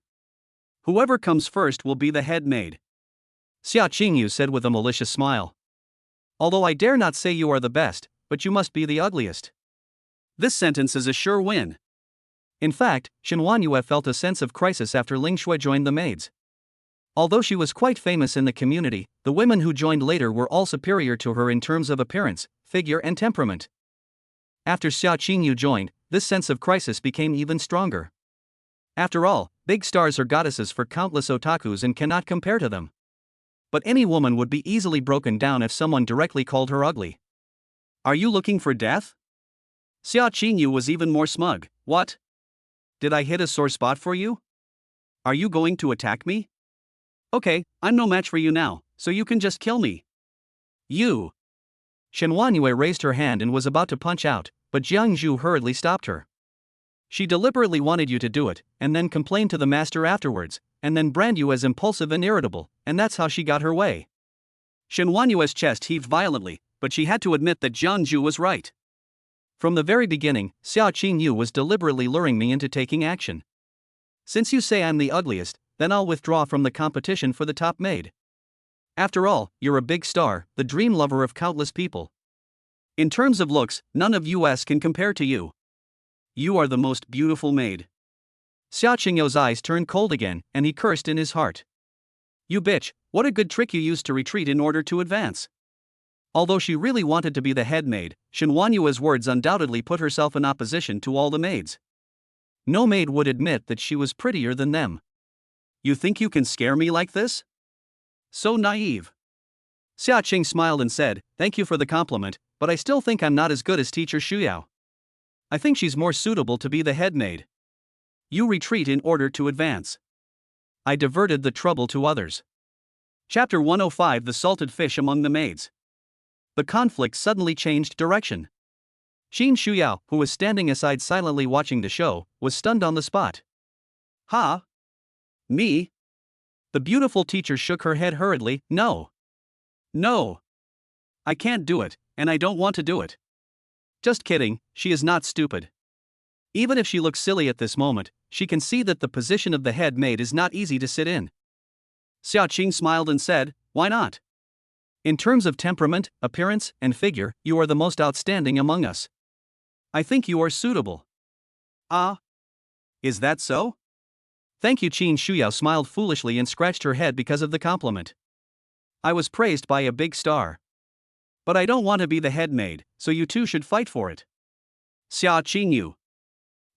Whoever comes first will be the head maid. Xia Qingyu said with a malicious smile. Although I dare not say you are the best, but you must be the ugliest. This sentence is a sure win. In fact, Xin Huanyue felt a sense of crisis after Ling Shui joined the maids. Although she was quite famous in the community, the women who joined later were all superior to her in terms of appearance, figure and temperament. After Xia Qingyu joined, this sense of crisis became even stronger. After all, big stars are goddesses for countless otakus and cannot compare to them. But any woman would be easily broken down if someone directly called her ugly. Are you looking for death? Xia Qingyu was even more smug. What? Did I hit a sore spot for you? Are you going to attack me? Okay, I'm no match for you now, so you can just kill me. You. Xin Huanyue raised her hand and was about to punch out, but Jiang Zhu hurriedly stopped her. She deliberately wanted you to do it, and then complain to the master afterwards, and then brand you as impulsive and irritable, and that's how she got her way. Xin Huanyue's chest heaved violently, but she had to admit that Jiang Zhu was right. From the very beginning, Xiao Qingyu was deliberately luring me into taking action. Since you say I'm the ugliest, then I'll withdraw from the competition for the top maid. After all, you're a big star, the dream lover of countless people. In terms of looks, none of us can compare to you. You are the most beautiful maid. Xiao Qingyu's eyes turned cold again, and he cursed in his heart. You bitch, what a good trick you used to retreat in order to advance. Although she really wanted to be the head maid, Xin Huanyue's words undoubtedly put herself in opposition to all the maids. No maid would admit that she was prettier than them. You think you can scare me like this? So naive. Xia Qing smiled and said, thank you for the compliment, but I still think I'm not as good as teacher Shuyao. I think she's more suitable to be the head maid. You retreat in order to advance. I diverted the trouble to others. Chapter 105 The Salted Fish Among the Maids. The conflict suddenly changed direction. Qin Shuyao, who was standing aside silently watching the show, was stunned on the spot. Ha? Me? The beautiful teacher shook her head hurriedly. No. No. I can't do it, and I don't want to do it. Just kidding, she is not stupid. Even if she looks silly at this moment, she can see that the position of the head maid is not easy to sit in. Xiao Qing smiled and said, why not? In terms of temperament, appearance, and figure, you are the most outstanding among us. I think you are suitable. Ah? Is that so? Thank you. Qin Shuyao smiled foolishly and scratched her head because of the compliment. I was praised by a big star. But I don't want to be the head maid, so you two should fight for it. Xia Qingyu.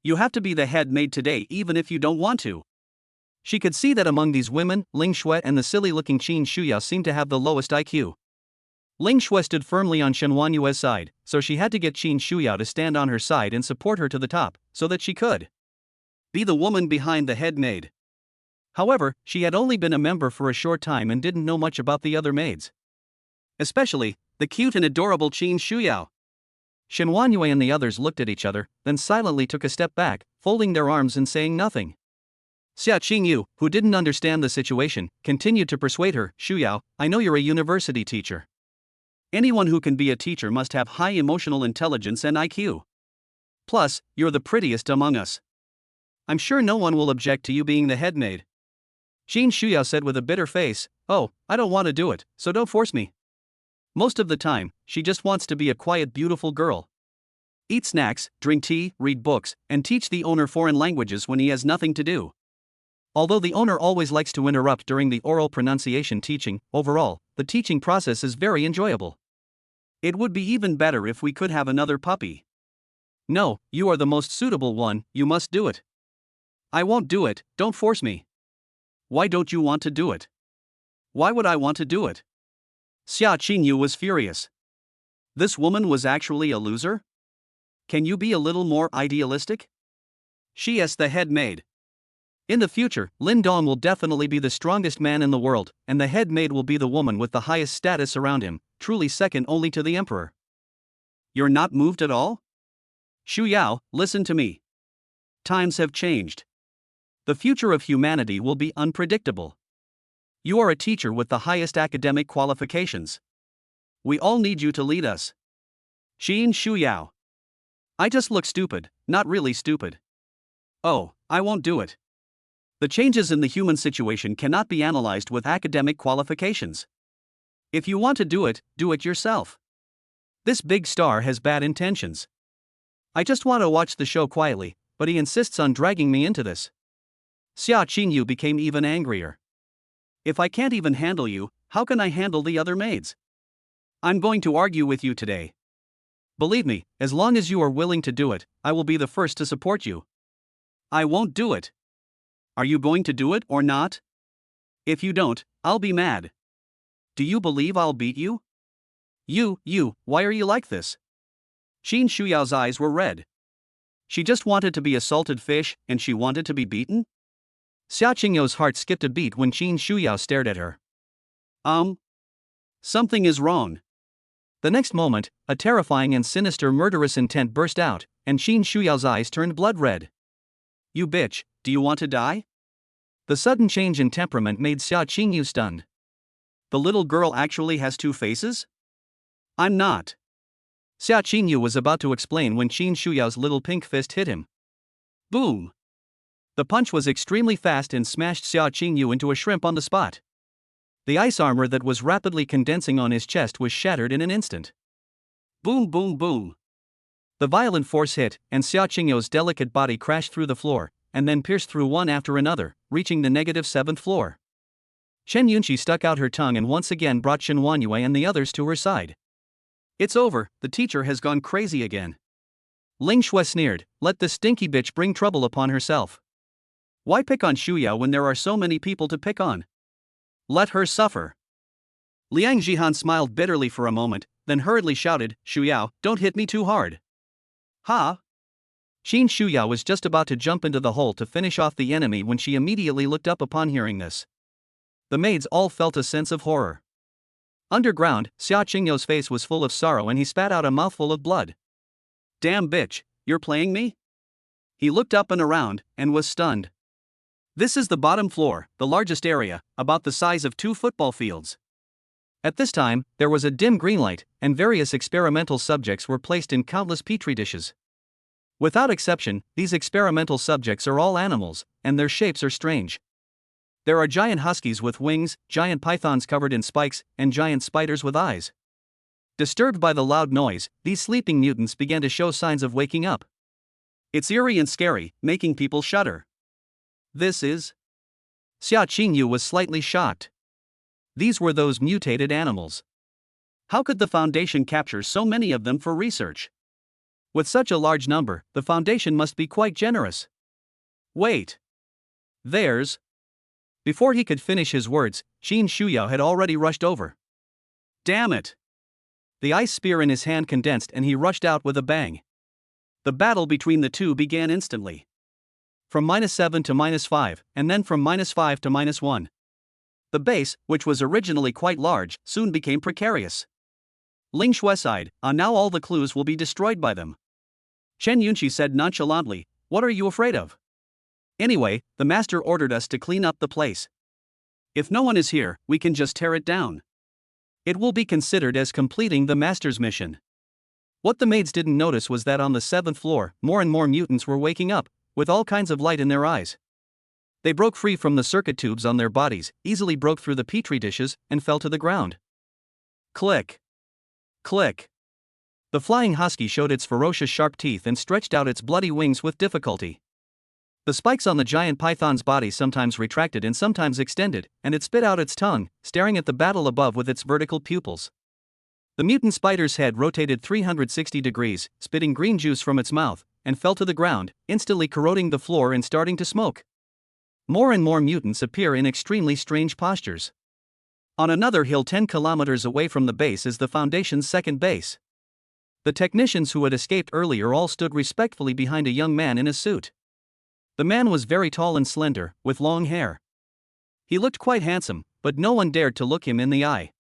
You have to be the head maid today even if you don't want to. She could see that among these women, Ling Shui and the silly-looking Qin Shuyao seemed to have the lowest IQ. Ling Shui stood firmly on Xin Huanyue's side, so she had to get Qin Shuyao to stand on her side and support her to the top, so that she could be the woman behind the head maid. However, she had only been a member for a short time and didn't know much about the other maids. Especially, the cute and adorable Qin Shuyao. Xin Huanyue and the others looked at each other, then silently took a step back, folding their arms and saying nothing. Xia Qingyu, who didn't understand the situation, continued to persuade her, Shuyao, I know you're a university teacher. Anyone who can be a teacher must have high emotional intelligence and IQ. Plus, you're the prettiest among us. I'm sure no one will object to you being the head maid. Qin Shuyao said with a bitter face, oh, I don't want to do it, so don't force me. Most of the time, she just wants to be a quiet, beautiful girl. Eat snacks, drink tea, read books, and teach the owner foreign languages when he has nothing to do. Although the owner always likes to interrupt during the oral pronunciation teaching, overall, the teaching process is very enjoyable. It would be even better if we could have another puppy. No, you are the most suitable one, you must do it. I won't do it, don't force me. Why don't you want to do it? Why would I want to do it? Xia Qingyu was furious. This woman was actually a loser? Can you be a little more idealistic? She is the head maid. In the future, Lin Dong will definitely be the strongest man in the world, and the head maid will be the woman with the highest status around him, truly second only to the emperor. You're not moved at all? Xu Yao, listen to me. Times have changed. The future of humanity will be unpredictable. You are a teacher with the highest academic qualifications. We all need you to lead us. Xin Xu Yao. I just look stupid, not really stupid. Oh, I won't do it. The changes in the human situation cannot be analyzed with academic qualifications. If you want to do it yourself. This big star has bad intentions. I just want to watch the show quietly, but he insists on dragging me into this. Xia Qingyu became even angrier. If I can't even handle you, how can I handle the other maids? I'm going to argue with you today. Believe me, as long as you are willing to do it, I will be the first to support you. I won't do it. Are you going to do it or not? If you don't, I'll be mad. Do you believe I'll beat you? You, why are you like this? Xin Shuyao's eyes were red. She just wanted to be a salted fish, and she wanted to be beaten? Xia Qingyu's heart skipped a beat when Xin Shuyao stared at her. Something is wrong. The next moment, a terrifying and sinister murderous intent burst out, and Xin Shuyao's eyes turned blood red. You bitch, do you want to die? The sudden change in temperament made Xia Qingyu stunned. The little girl actually has two faces? I'm not. Xia Qingyu was about to explain when Xin Shuyao's little pink fist hit him. Boom! The punch was extremely fast and smashed Xia Qingyu into a shrimp on the spot. The ice armor that was rapidly condensing on his chest was shattered in an instant. Boom, boom, boom. The violent force hit, and Xia Qingyu's delicate body crashed through the floor, and then pierced through one after another, reaching the -7th floor. Chen Yunqi stuck out her tongue and once again brought Shen Wanyue and the others to her side. It's over, the teacher has gone crazy again. Ling Shui sneered, let this stinky bitch bring trouble upon herself. Why pick on Shuyao when there are so many people to pick on? Let her suffer. Liang Jihan smiled bitterly for a moment, then hurriedly shouted, Shuyao, don't hit me too hard. Ha! Xin Shuyao was just about to jump into the hole to finish off the enemy when she immediately looked up upon hearing this. The maids all felt a sense of horror. Underground, Xia Qingyu's face was full of sorrow and he spat out a mouthful of blood. Damn bitch, you're playing me? He looked up and around, and was stunned. This is the bottom floor, the largest area, about the size of 2 football fields. At this time, there was a dim green light, and various experimental subjects were placed in countless petri dishes. Without exception, these experimental subjects are all animals, and their shapes are strange. There are giant huskies with wings, giant pythons covered in spikes, and giant spiders with eyes. Disturbed by the loud noise, these sleeping mutants began to show signs of waking up. It's eerie and scary, making people shudder. This is... Xia Qingyu was slightly shocked. These were those mutated animals. How could the Foundation capture so many of them for research? With such a large number, the Foundation must be quite generous. Wait. There's... Before he could finish his words, Xin Shuyao had already rushed over. Damn it! The ice spear in his hand condensed and he rushed out with a bang. The battle between the two began instantly. From -7 to -5, and then from -5 to -1. The base, which was originally quite large, soon became precarious. Ling Shui sighed, now all the clues will be destroyed by them. Chen Yunqi said nonchalantly, what are you afraid of? Anyway, the master ordered us to clean up the place. If no one is here, we can just tear it down. It will be considered as completing the master's mission. What the maids didn't notice was that on the 7th floor, more and more mutants were waking up, with all kinds of light in their eyes. They broke free from the circuit tubes on their bodies, easily broke through the petri dishes, and fell to the ground. Click. Click. The flying husky showed its ferocious sharp teeth and stretched out its bloody wings with difficulty. The spikes on the giant python's body sometimes retracted and sometimes extended, and it spit out its tongue, staring at the battle above with its vertical pupils. The mutant spider's head rotated 360 degrees, spitting green juice from its mouth, and fell to the ground, instantly corroding the floor and starting to smoke. More and more mutants appear in extremely strange postures. On another hill 10 kilometers away from the base is the Foundation's second base. The technicians who had escaped earlier all stood respectfully behind a young man in a suit. The man was very tall and slender, with long hair. He looked quite handsome, but no one dared to look him in the eye.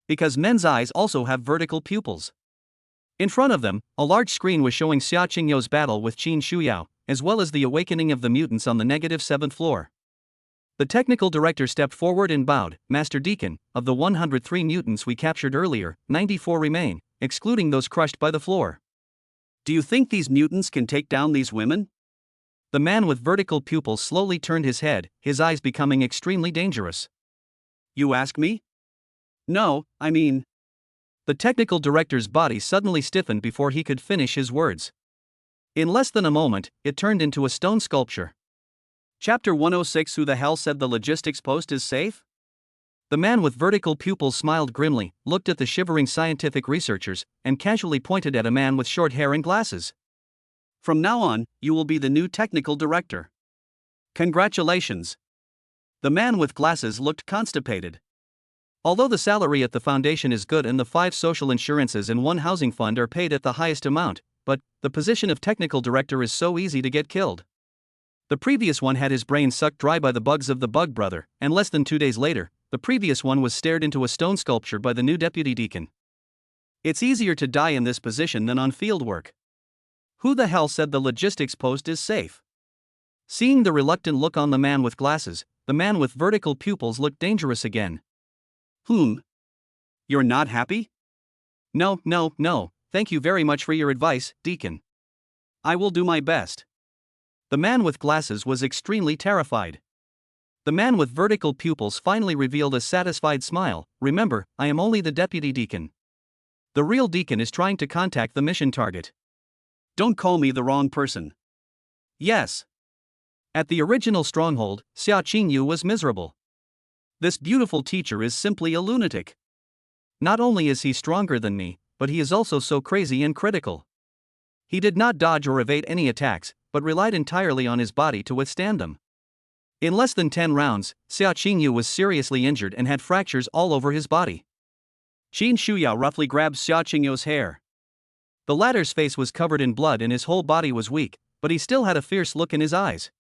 Because men's eyes also have vertical pupils. In front of them, a large screen was showing Xia Qingyou's battle with Qin Shuyao, as well as the awakening of the mutants on the -7th floor. The technical director stepped forward and bowed. Master Deacon, of the 103 mutants we captured earlier, 94 remain, excluding those crushed by the floor. Do you think these mutants can take down these women? The man with vertical pupils slowly turned his head, his eyes becoming extremely dangerous. You ask me? No, I mean... The technical director's body suddenly stiffened before he could finish his words. In less than a moment, it turned into a stone sculpture. Chapter 106. Who the hell said the logistics post is safe? The man with vertical pupils smiled grimly, looked at the shivering scientific researchers, and casually pointed at a man with short hair and glasses. From now on, you will be the new technical director. Congratulations. The man with glasses looked constipated. Although the salary at the Foundation is good and the 5 social insurances and 1 housing fund are paid at the highest amount, but the position of technical director is so easy to get killed. The previous one had his brain sucked dry by the bugs of the Bug Brother, and less than 2 days later, the previous one was stared into a stone sculpture by the new deputy deacon. It's easier to die in this position than on field work. Who the hell said the logistics post is safe? Seeing the reluctant look on the man with glasses, the man with vertical pupils looked dangerous again. You're not happy? No, thank you very much for your advice, Deacon. I will do my best. The man with glasses was extremely terrified. The man with vertical pupils finally revealed a satisfied smile. Remember, I am only the deputy deacon. The real deacon is trying to contact the mission target. Don't call me the wrong person. Yes. At the original stronghold, Xia Qingyou was miserable. This beautiful teacher is simply a lunatic. Not only is he stronger than me, but he is also so crazy and critical. He did not dodge or evade any attacks, but relied entirely on his body to withstand them. In less than 10 rounds, Xia Qingyou was seriously injured and had fractures all over his body. Qin Shuyao roughly grabbed Xia Qingyou's hair. The latter's face was covered in blood and his whole body was weak, but he still had a fierce look in his eyes.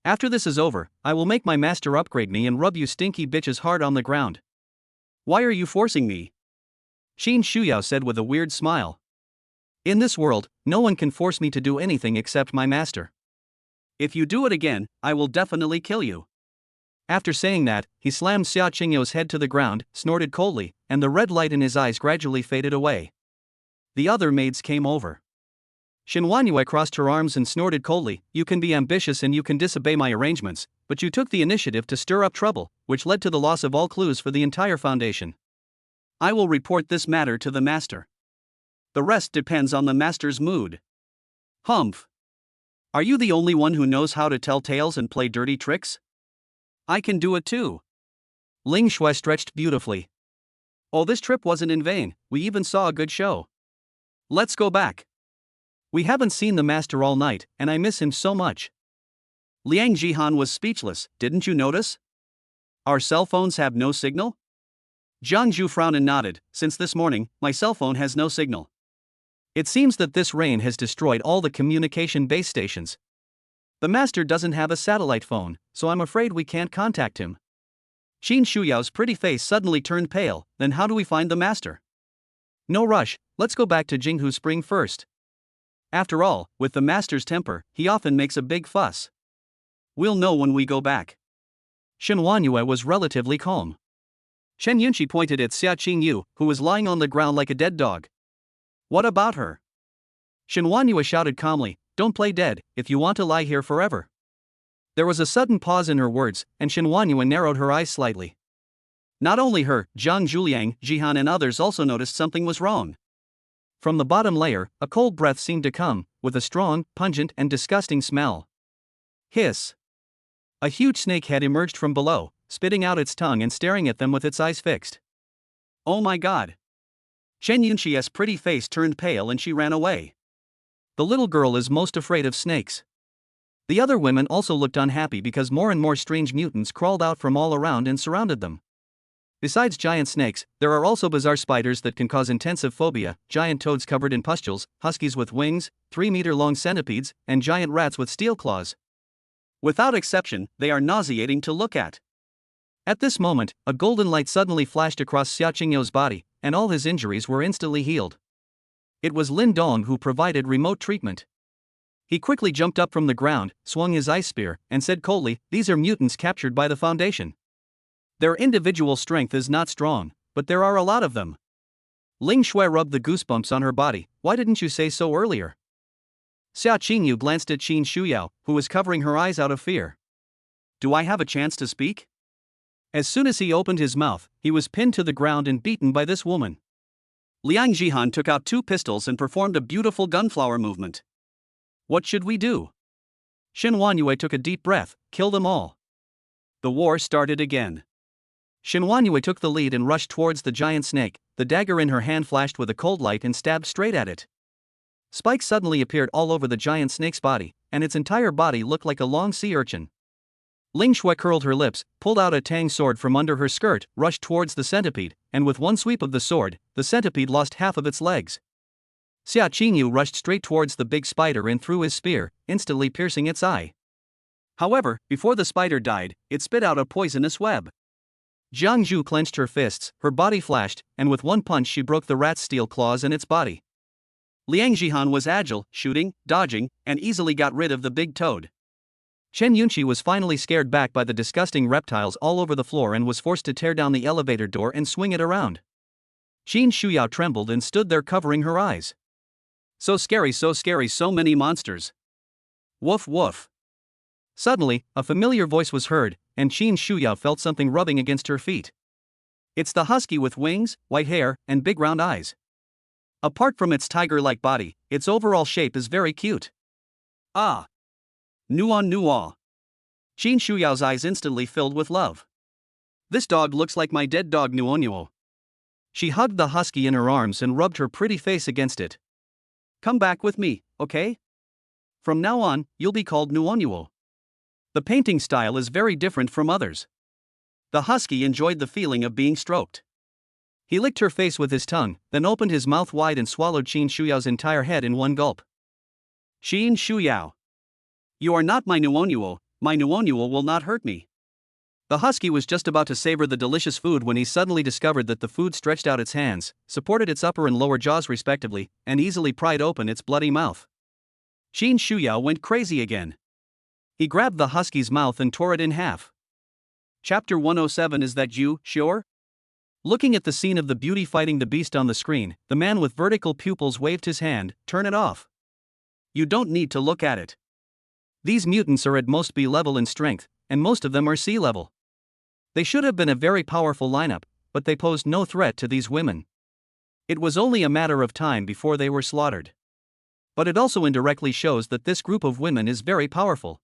After this is over, I will make my master upgrade me and rub you stinky bitches hard on the ground. Why are you forcing me? Qin Shuyao said with a weird smile. In this world, no one can force me to do anything except my master. If you do it again, I will definitely kill you. After saying that, he slammed Xia Qingyou's head to the ground, snorted coldly, and the red light in his eyes gradually faded away. The other maids came over. Shenhuanyue crossed her arms and snorted coldly, "You can be ambitious and you can disobey my arrangements, but you took the initiative to stir up trouble, which led to the loss of all clues for the entire Foundation. I will report this matter to the master. The rest depends on the master's mood." Humph. Are you the only one who knows how to tell tales and play dirty tricks? I can do it too. Ling Shui stretched beautifully. Oh, this trip wasn't in vain, we even saw a good show. Let's go back. We haven't seen the master all night, and I miss him so much. Liang Jihan was speechless. Didn't you notice? Our cell phones have no signal? Zhang Zhu frowned and nodded. Since this morning, my cell phone has no signal. It seems that this rain has destroyed all the communication base stations. The master doesn't have a satellite phone, so I'm afraid we can't contact him. Qin Shuyao's pretty face suddenly turned pale. Then how do we find the master? No rush, let's go back to Jinghu Spring first. After all, with the master's temper, he often makes a big fuss. We'll know when we go back. Shenhuanyue was relatively calm. Shen Yunqi pointed at Xia Qingyou, who was lying on the ground like a dead dog. What about her? Shenhuanyue shouted calmly, "Don't play dead, if you want to lie here forever." There was a sudden pause in her words, and Shenhuanyue narrowed her eyes slightly. Not only her, Zhang Zhuliang, Jihan and others also noticed something was wrong. From the bottom layer, a cold breath seemed to come, with a strong, pungent and disgusting smell. Hiss. A huge snake head emerged from below, spitting out its tongue and staring at them with its eyes fixed. Oh my god. Shen Yunqi's pretty face turned pale and she ran away. The little girl is most afraid of snakes. The other women also looked unhappy because more and more strange mutants crawled out from all around and surrounded them. Besides giant snakes, there are also bizarre spiders that can cause intensive phobia, giant toads covered in pustules, huskies with wings, 3-meter-long centipedes, and giant rats with steel claws. Without exception, they are nauseating to look at. At this moment, a golden light suddenly flashed across Xia Qingyou's body, and all his injuries were instantly healed. It was Lin Dong who provided remote treatment. He quickly jumped up from the ground, swung his ice spear, and said coldly, "These are mutants captured by the Foundation. Their individual strength is not strong, but there are a lot of them." Ling Shui rubbed the goosebumps on her body. "Why didn't you say so earlier?" Xia Qingyu glanced at Qin Shuyao, who was covering her eyes out of fear. "Do I have a chance to speak?" As soon as he opened his mouth, he was pinned to the ground and beaten by this woman. Liang Jihan took out 2 pistols and performed a beautiful gunflower movement. "What should we do?" Shen Wanyue took a deep breath. "Kill them all." The war started again. Shen Wanyue took the lead and rushed towards the giant snake. The dagger in her hand flashed with a cold light and stabbed straight at it. Spikes suddenly appeared all over the giant snake's body, and its entire body looked like a long sea urchin. Ling Shui curled her lips, pulled out a tang sword from under her skirt, rushed towards the centipede, and with one sweep of the sword, the centipede lost half of its legs. Xia Qingyu rushed straight towards the big spider and threw his spear, instantly piercing its eye. However, before the spider died, it spit out a poisonous web. Jiang Zhu clenched her fists, her body flashed, and with one punch she broke the rat's steel claws in its body. Liang Jihan was agile, shooting, dodging, and easily got rid of the big toad. Chen Yunqi was finally scared back by the disgusting reptiles all over the floor and was forced to tear down the elevator door and swing it around. Qin Shuyao trembled and stood there covering her eyes. So scary, so many monsters. Woof woof. Suddenly, a familiar voice was heard, and Qin Shuyao felt something rubbing against her feet. It's the husky with wings, white hair, and big round eyes. Apart from its tiger-like body, its overall shape is very cute. Ah! Nuan Nuo. Qin Shuyao's eyes instantly filled with love. This dog looks like my dead dog Nuonuo. She hugged the husky in her arms and rubbed her pretty face against it. Come back with me, okay? From now on, you'll be called Nuonuo. The painting style is very different from others. The husky enjoyed the feeling of being stroked. He licked her face with his tongue, then opened his mouth wide and swallowed Qin Shuyao's entire head in one gulp. Qin Shuyao. You are not my Nuonuo will not hurt me. The husky was just about to savor the delicious food when he suddenly discovered that the food stretched out its hands, supported its upper and lower jaws respectively, and easily pried open its bloody mouth. Qin Shuyao went crazy again. He grabbed the husky's mouth and tore it in half. Chapter 107. Is that you, sure? Looking at the scene of the beauty fighting the beast on the screen, the man with vertical pupils waved his hand. Turn it off. You don't need to look at it. These mutants are at most B level in strength, and most of them are C level. They should have been a very powerful lineup, but they posed no threat to these women. It was only a matter of time before they were slaughtered. But it also indirectly shows that this group of women is very powerful.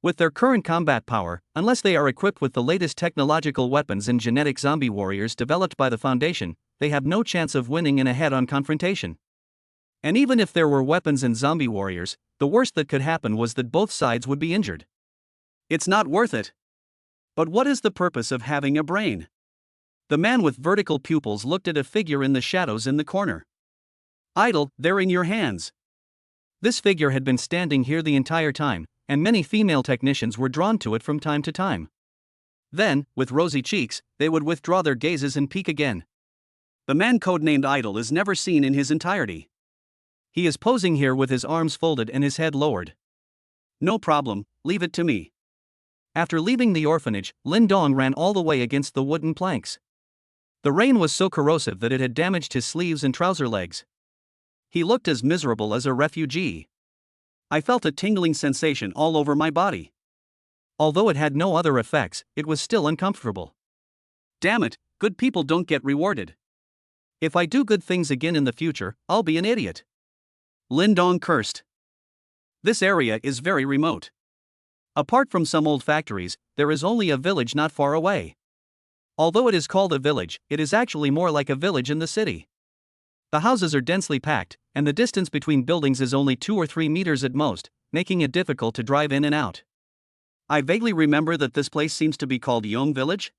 With their current combat power, unless they are equipped with the latest technological weapons and genetic zombie warriors developed by the Foundation, they have no chance of winning in a head-on confrontation. And even if there were weapons and zombie warriors, the worst that could happen was that both sides would be injured. It's not worth it. But what is the purpose of having a brain? The man with vertical pupils looked at a figure in the shadows in the corner. Idol, they're in your hands. This figure had been standing here the entire time, and many female technicians were drawn to it from time to time. Then, with rosy cheeks, they would withdraw their gazes and peek again. The man codenamed Idol is never seen in his entirety. He is posing here with his arms folded and his head lowered. No problem, leave it to me. After leaving the orphanage, Lin Dong ran all the way against the wooden planks. The rain was so corrosive that it had damaged his sleeves and trouser legs. He looked as miserable as a refugee. I felt a tingling sensation all over my body. Although it had no other effects, it was still uncomfortable. Damn it, good people don't get rewarded. If I do good things again in the future, I'll be an idiot. Lin Dong cursed. This area is very remote. Apart from some old factories, there is only a village not far away. Although it is called a village, it is actually more like a village in the city. The houses are densely packed, and the distance between buildings is only 2 or 3 meters at most, making it difficult to drive in and out. I vaguely remember that this place seems to be called Yong Village.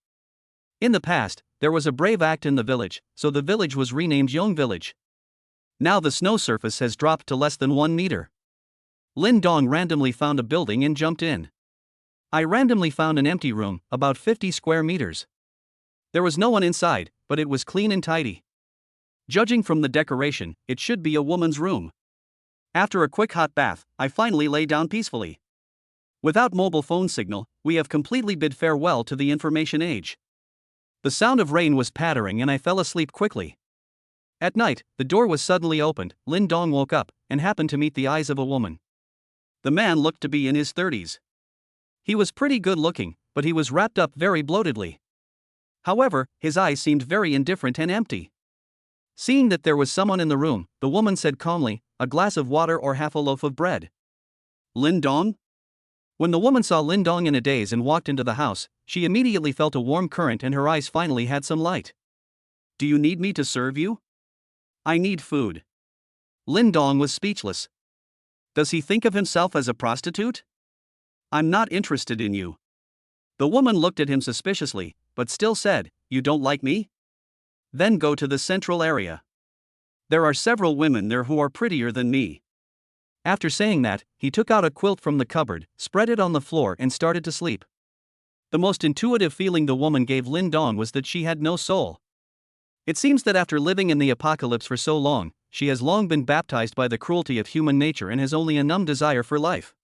In the past, there was a brave act in the village, so the village was renamed Yong Village. Now the snow surface has dropped to less than 1 meter. Lin Dong randomly found a building and jumped in. I randomly found an empty room, about 50 square meters. There was no one inside, but it was clean and tidy. Judging from the decoration, it should be a woman's room. After a quick hot bath, I finally lay down peacefully. Without mobile phone signal, we have completely bid farewell to the information age. The sound of rain was pattering and I fell asleep quickly. At night, the door was suddenly opened. Lin Dong woke up and happened to meet the eyes of a woman. The man looked to be in his 30s. He was pretty good looking, but he was wrapped up very bloatedly. However, his eyes seemed very indifferent and empty. Seeing that there was someone in the room, the woman said calmly, "A glass of water or half a loaf of bread." Lin Dong? When the woman saw Lin Dong in a daze and walked into the house, she immediately felt a warm current and her eyes finally had some light. "Do you need me to serve you?" "I need food." Lin Dong was speechless. Does he think of himself as a prostitute? "I'm not interested in you." The woman looked at him suspiciously, but still said, "You don't like me? Then go to the central area. There are several women there who are prettier than me." After saying that, he took out a quilt from the cupboard, spread it on the floor and started to sleep. The most intuitive feeling the woman gave Lin Dong was that she had no soul. It seems that after living in the apocalypse for so long, she has long been baptized by the cruelty of human nature and has only a numb desire for life.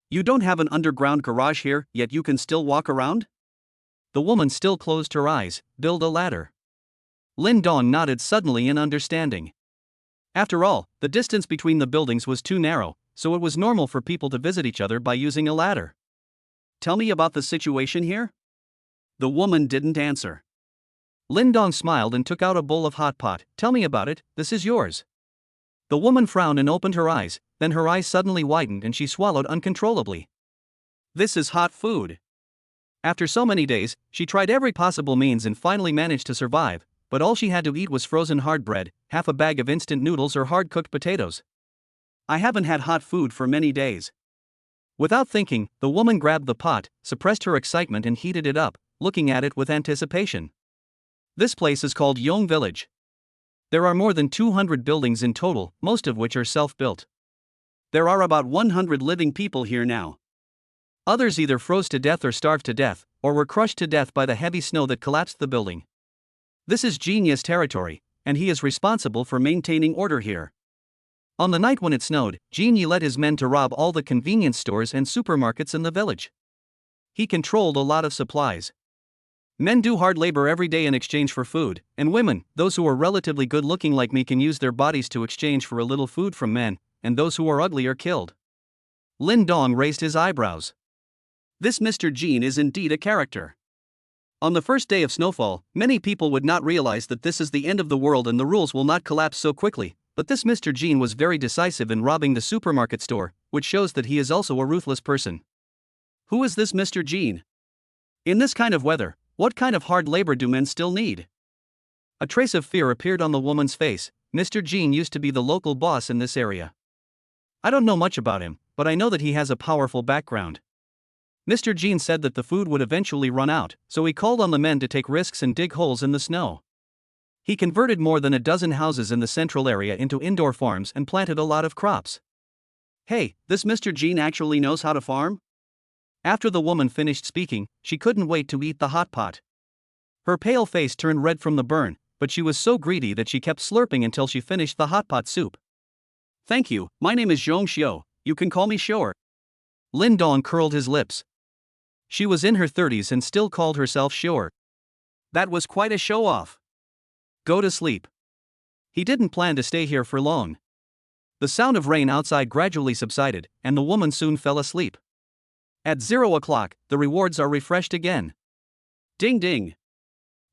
"You don't have an underground garage here, yet you can still walk around?" The woman still closed her eyes. "Build a ladder." Lin Dong nodded suddenly in understanding. After all, the distance between the buildings was too narrow, so it was normal for people to visit each other by using a ladder. "Tell me about the situation here?" The woman didn't answer. Lin Dong smiled and took out a bowl of hot pot. "Tell me about it, this is yours." The woman frowned and opened her eyes, then her eyes suddenly widened and she swallowed uncontrollably. "This is hot food." After so many days, she tried every possible means and finally managed to survive, but all she had to eat was frozen hard bread, half a bag of instant noodles or hard-cooked potatoes. "I haven't had hot food for many days." Without thinking, the woman grabbed the pot, suppressed her excitement and heated it up, looking at it with anticipation. This place is called Yong Village. There are more than 200 buildings in total, most of which are self-built. There are about 100 living people here now. Others either froze to death or starved to death, or were crushed to death by the heavy snow that collapsed the building. This is Genius territory, and he is responsible for maintaining order here. On the night when it snowed, Genie led his men to rob all the convenience stores and supermarkets in the village. He controlled a lot of supplies. Men do hard labor every day in exchange for food, and women, those who are relatively good looking like me, can use their bodies to exchange for a little food from men, and those who are ugly are killed. Lin Dong raised his eyebrows. This Mr. Jean is indeed a character. On the first day of snowfall, many people would not realize that this is the end of the world and the rules will not collapse so quickly, but this Mr. Jean was very decisive in robbing the supermarket store, which shows that he is also a ruthless person. Who is this Mr. Jean? In this kind of weather, what kind of hard labor do men still need? A trace of fear appeared on the woman's face. Mr. Jean used to be the local boss in this area. I don't know much about him, but I know that he has a powerful background. Mr. Jean said that the food would eventually run out, so he called on the men to take risks and dig holes in the snow. He converted more than a dozen houses in the central area into indoor farms and planted a lot of crops. Hey, this Mr. Jean actually knows how to farm? After the woman finished speaking, she couldn't wait to eat the hot pot. Her pale face turned red from the burn, but she was so greedy that she kept slurping until she finished the hot pot soup. Thank you, my name is Zhong Xiu, you can call me Xiu. Lin Dong curled his lips. She was in her 30s and still called herself Xiu. That was quite a show-off. Go to sleep. He didn't plan to stay here for long. The sound of rain outside gradually subsided, and the woman soon fell asleep. At 0 o'clock, the rewards are refreshed again. Ding ding.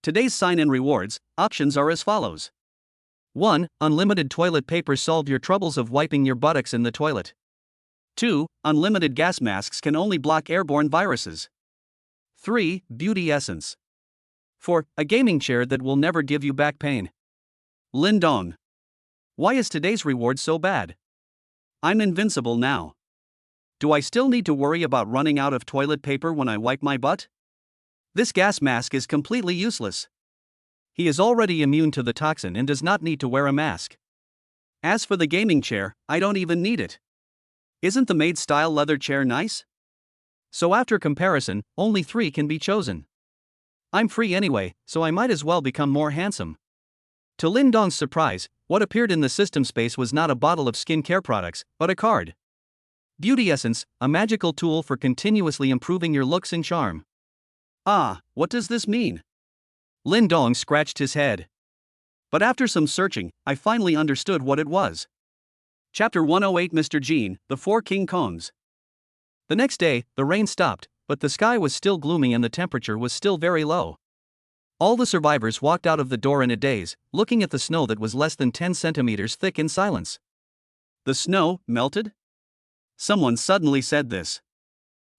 Today's sign-in rewards options are as follows. 1. Unlimited toilet paper. Solve your troubles of wiping your buttocks in the toilet. 2. Unlimited gas masks can only block airborne viruses. 3. Beauty essence. 4. A gaming chair that will never give you back pain. Lin Dong. Why is today's reward so bad? I'm invincible now. Do I still need to worry about running out of toilet paper when I wipe my butt? This gas mask is completely useless. He is already immune to the toxin and does not need to wear a mask. As for the gaming chair, I don't even need it. Isn't the maid-style leather chair nice? So after comparison, only 3 can be chosen. I'm free anyway, so I might as well become more handsome. To Lin Dong's surprise, what appeared in the system space was not a bottle of skincare products, but a card. Beauty Essence, a magical tool for continuously improving your looks and charm. Ah, what does this mean? Lin Dong scratched his head. But after some searching, I finally understood what it was. Chapter 108 Mr. Jean, the 4 King Kongs. The next day, the rain stopped, but the sky was still gloomy and the temperature was still very low. All the survivors walked out of the door in a daze, looking at the snow that was less than 10 centimeters thick in silence. The snow melted? Someone suddenly said this.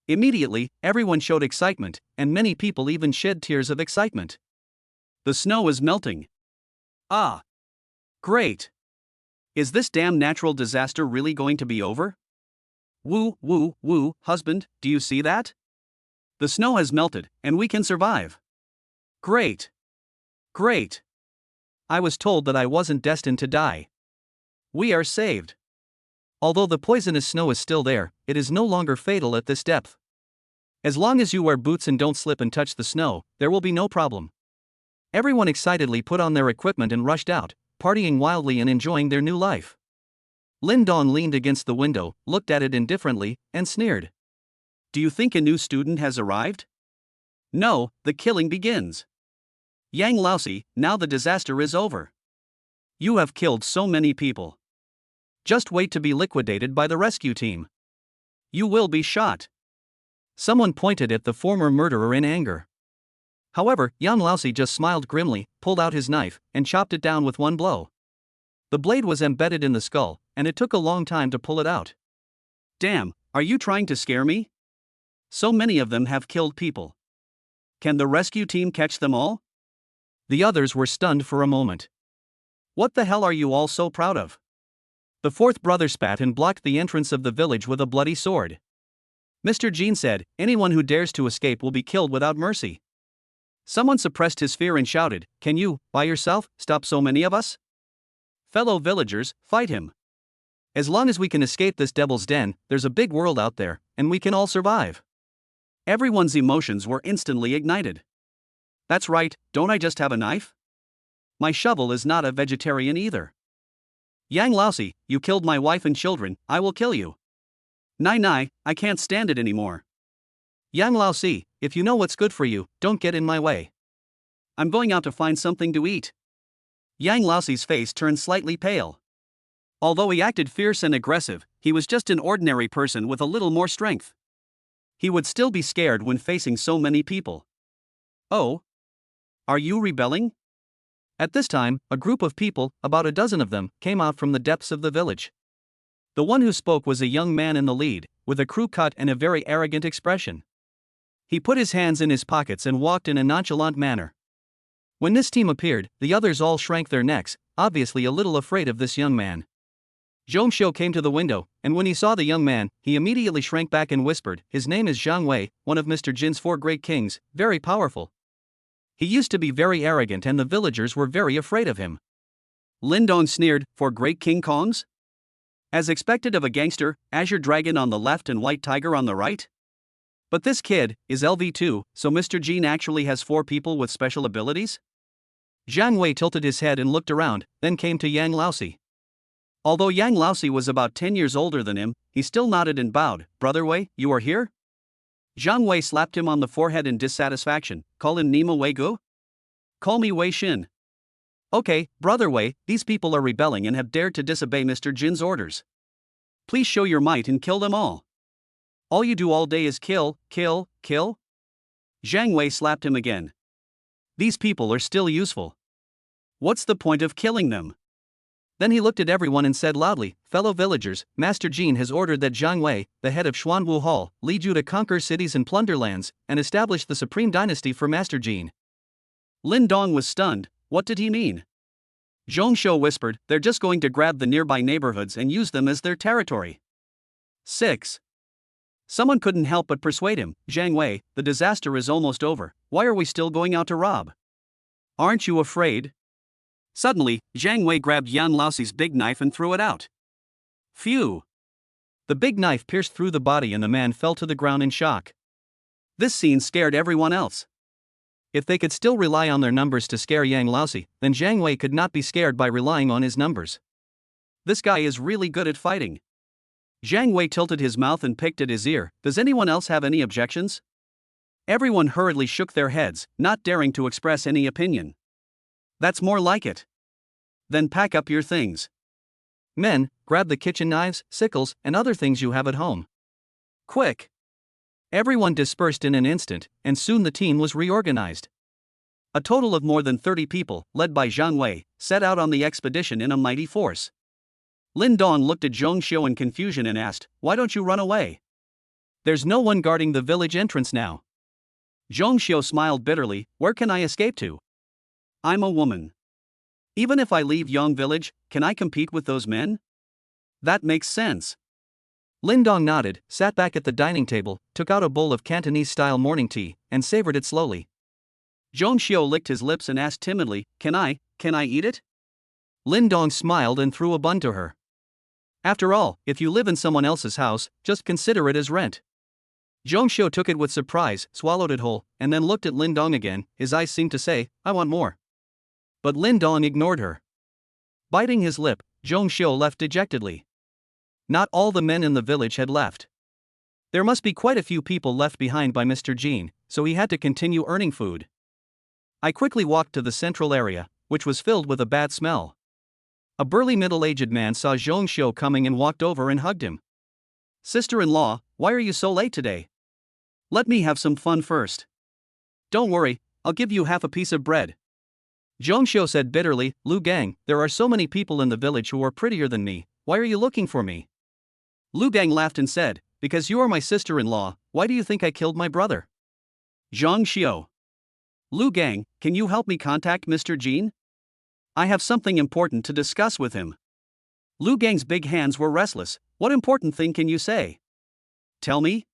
Immediately, everyone showed excitement, and many people even shed tears of excitement. The snow is melting. Ah! Great! Is this damn natural disaster really going to be over? Woo, woo, woo, husband, do you see that? The snow has melted, and we can survive. Great! Great! I was told that I wasn't destined to die. We are saved. Although the poisonous snow is still there, it is no longer fatal at this depth. As long as you wear boots and don't slip and touch the snow, there will be no problem. Everyone excitedly put on their equipment and rushed out, partying wildly and enjoying their new life. Lin Dong leaned against the window, looked at it indifferently, and sneered. Do you think a new student has arrived? No, the killing begins. Yang Laosi, now the disaster is over. You have killed so many people. Just wait to be liquidated by the rescue team. You will be shot. Someone pointed at the former murderer in anger. However, Yang Laosi just smiled grimly, pulled out his knife, and chopped it down with one blow. The blade was embedded in the skull, and it took a long time to pull it out. Damn, are you trying to scare me? So many of them have killed people. Can the rescue team catch them all? The others were stunned for a moment. What the hell are you all so proud of? The 4th brother spat and blocked the entrance of the village with a bloody sword. Mr. Jean said, anyone who dares to escape will be killed without mercy. Someone suppressed his fear and shouted, can you, by yourself, stop so many of us? Fellow villagers, fight him. As long as we can escape this devil's den, there's a big world out there, and we can all survive. Everyone's emotions were instantly ignited. That's right, don't I just have a knife? My shovel is not a vegetarian either. Yang Laosi, you killed my wife and children, I will kill you. Nai, I can't stand it anymore. Yang Laosi, if you know what's good for you, don't get in my way. I'm going out to find something to eat. Yang Laosi's face turned slightly pale. Although he acted fierce and aggressive, he was just an ordinary person with a little more strength. He would still be scared when facing so many people. Oh? Are you rebelling? At this time, a group of people, about a dozen of them, came out from the depths of the village. The one who spoke was a young man in the lead, with a crew cut and a very arrogant expression. He put his hands in his pockets and walked in a nonchalant manner. When this team appeared, the others all shrank their necks, obviously a little afraid of this young man. Zhongxiu came to the window, and when he saw the young man, he immediately shrank back and whispered, his name is Zhang Wei, one of Mr. Jin's 4 great kings, very powerful. He used to be very arrogant and the villagers were very afraid of him. Lin Dong sneered, 4 great King Kongs? As expected of a gangster, Azure Dragon on the left and White Tiger on the right? But this kid is LV2, so Mr. Jin actually has 4 people with special abilities? Zhang Wei tilted his head and looked around, then came to Yang Laosi. Although Yang Laosi was about 10 years older than him, he still nodded and bowed. Brother Wei, you are here? Zhang Wei slapped him on the forehead in dissatisfaction. Call him Nima Wei Gu? Call me Wei Xin. Okay, Brother Wei, these people are rebelling and have dared to disobey Mr. Jin's orders. Please show your might and kill them all. All you do all day is kill, kill, kill? Zhang Wei slapped him again. These people are still useful. What's the point of killing them? Then he looked at everyone and said loudly, fellow villagers, Master Jin has ordered that Zhang Wei, the head of Xuanwu Hall, lead you to conquer cities and plunder lands, and establish the supreme dynasty for Master Jin. Lin Dong was stunned. What did he mean? Zhong Xiu whispered, they're just going to grab the nearby neighborhoods and use them as their territory. 6. Someone couldn't help but persuade him, Zhang Wei, the disaster is almost over, why are we still going out to rob? Aren't you afraid? Suddenly, Zhang Wei grabbed Yan Laoxi's big knife and threw it out. Phew! The big knife pierced through the body and the man fell to the ground in shock. This scene scared everyone else. If they could still rely on their numbers to scare Yang Laoxi, then Zhang Wei could not be scared by relying on his numbers. This guy is really good at fighting. Zhang Wei tilted his mouth and picked at his ear. Does anyone else have any objections? Everyone hurriedly shook their heads, not daring to express any opinion. That's more like it. Then pack up your things. Men, grab the kitchen knives, sickles, and other things you have at home. Quick! Everyone dispersed in an instant, and soon the team was reorganized. A total of more than 30 people, led by Zhang Wei, set out on the expedition in a mighty force. Lin Dong looked at Zhong Xiu in confusion and asked, why don't you run away? There's no one guarding the village entrance now. Zhong Xiu smiled bitterly, where can I escape to? I'm a woman. Even if I leave Yong village, can I compete with those men? That makes sense. Lin Dong nodded, sat back at the dining table, took out a bowl of Cantonese-style morning tea, and savored it slowly. Zhong Xiu licked his lips and asked timidly, Can I eat it? Lin Dong smiled and threw a bun to her. After all, if you live in someone else's house, just consider it as rent. Zhong Xiu took it with surprise, swallowed it whole, and then looked at Lin Dong again. His eyes seemed to say, I want more. But Lin Dong ignored her. Biting his lip, Zhong Xiu left dejectedly. Not all the men in the village had left. There must be quite a few people left behind by Mr. Jean, so he had to continue earning food. I quickly walked to the central area, which was filled with a bad smell. A burly middle-aged man saw Zhong Xiu coming and walked over and hugged him. Sister-in-law, why are you so late today? Let me have some fun first. Don't worry, I'll give you half a piece of bread. Zhong Xiu said bitterly, Lu Gang, there are so many people in the village who are prettier than me, why are you looking for me? Lu Gang laughed and said, because you are my sister-in-law, why do you think I killed my brother? Zhong Xiu. Lu Gang, can you help me contact Mr. Jean? I have something important to discuss with him. Lu Gang's big hands were restless. What important thing can you say? Tell me?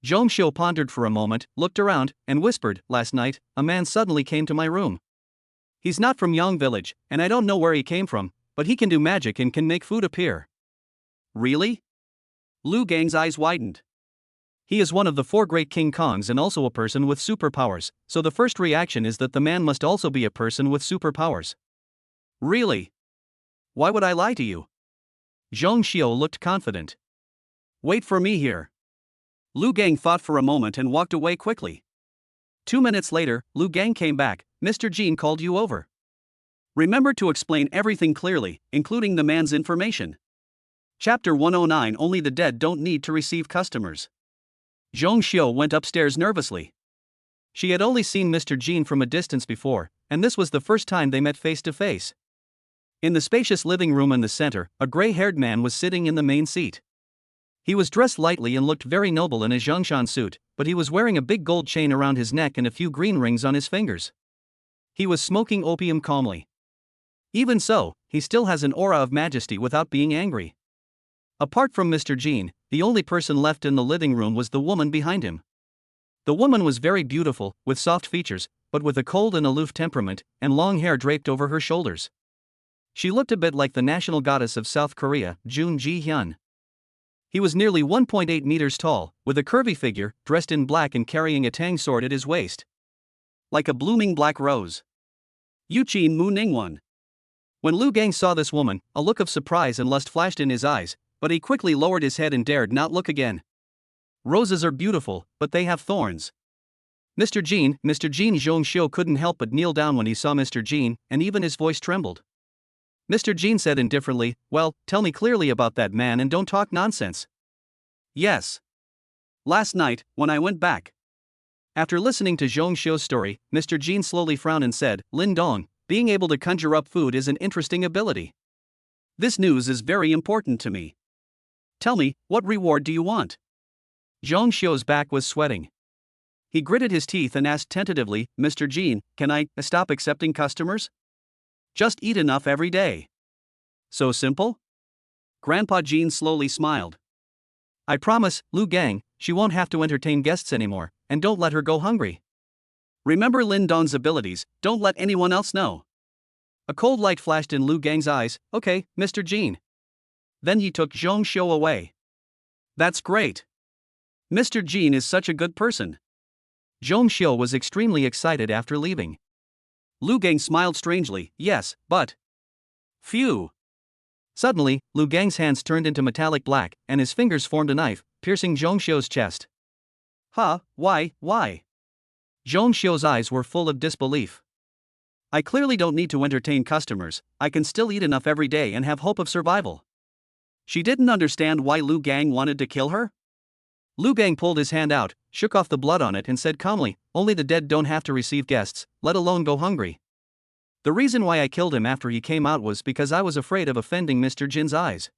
Zhong Xiu pondered for a moment, looked around, and whispered, last night, a man suddenly came to my room. He's not from Yang village, and I don't know where he came from, but he can do magic and can make food appear. Really? Lu Gang's eyes widened. He is one of the 4 great King Kongs and also a person with superpowers, so the first reaction is that the man must also be a person with superpowers. Really? Why would I lie to you? Zhong Xiu looked confident. Wait for me here. Lu Gang thought for a moment and walked away quickly. 2 minutes later, Lu Gang came back. Mr. Jean called you over. Remember to explain everything clearly, including the man's information. Chapter 109 Only the dead don't need to receive customers. Zhong Xiu went upstairs nervously. She had only seen Mr. Jean from a distance before, and this was the first time they met face to face. In the spacious living room in the center, a gray-haired man was sitting in the main seat. He was dressed lightly and looked very noble in his Zhongshan suit, but he was wearing a big gold chain around his neck and a few green rings on his fingers. He was smoking opium calmly. Even so, he still has an aura of majesty without being angry. Apart from Mr. Jean, the only person left in the living room was the woman behind him. The woman was very beautiful, with soft features, but with a cold and aloof temperament, and long hair draped over her shoulders. She looked a bit like the national goddess of South Korea, Jun Ji-hyun. He was nearly 1.8 meters tall, with a curvy figure, dressed in black and carrying a tang sword at his waist. Like a blooming black rose. Yuqin Mu Ningwan. When Lu Gang saw this woman, a look of surprise and lust flashed in his eyes, but he quickly lowered his head and dared not look again. Roses are beautiful, but they have thorns. Mr. Jean, Zhong Xiu couldn't help but kneel down when he saw Mr. Jean, and even his voice trembled. Mr. Jean said indifferently, well, tell me clearly about that man and don't talk nonsense. Yes. Last night, when I went back. After listening to Zhong Xiu's story, Mr. Jean slowly frowned and said, Lin Dong, being able to conjure up food is an interesting ability. This news is very important to me. Tell me, what reward do you want? Zhong Xiu's back was sweating. He gritted his teeth and asked tentatively, Mr. Jean, can I stop accepting customers? Just eat enough every day. So simple? Grandpa Jean slowly smiled. I promise, Lu Gang, she won't have to entertain guests anymore, and don't let her go hungry. Remember Lin Dong's abilities, don't let anyone else know. A cold light flashed in Lu Gang's eyes. Okay, Mr. Jean. Then he took Zhong Xiu away. That's great. Mr. Jean is such a good person. Zhong Xiu was extremely excited after leaving. Lu Gang smiled strangely. Yes, but... Phew. Suddenly, Lu Gang's hands turned into metallic black, and his fingers formed a knife, piercing Zhong Xiu's chest. Huh, why? Zhong Xiu's eyes were full of disbelief. I clearly don't need to entertain customers, I can still eat enough every day and have hope of survival. She didn't understand why Lu Gang wanted to kill her? Lu Gang pulled his hand out, shook off the blood on it and said calmly, only the dead don't have to receive guests, let alone go hungry. The reason why I killed him after he came out was because I was afraid of offending Mr. Jin's eyes.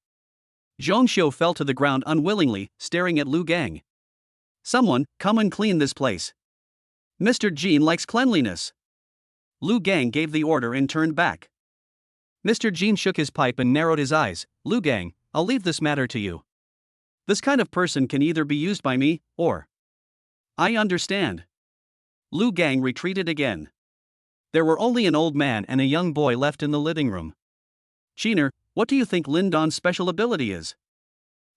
Zhong Xiu fell to the ground unwillingly, staring at Lu Gang. Someone, come and clean this place. Mr. Jin likes cleanliness. Lu Gang gave the order and turned back. Mr. Jin shook his pipe and narrowed his eyes. Lu Gang, I'll leave this matter to you. This kind of person can either be used by me, or... I understand. Lu Gang retreated again. There were only an old man and a young boy left in the living room. Chiner, what do you think Lin Dong's special ability is?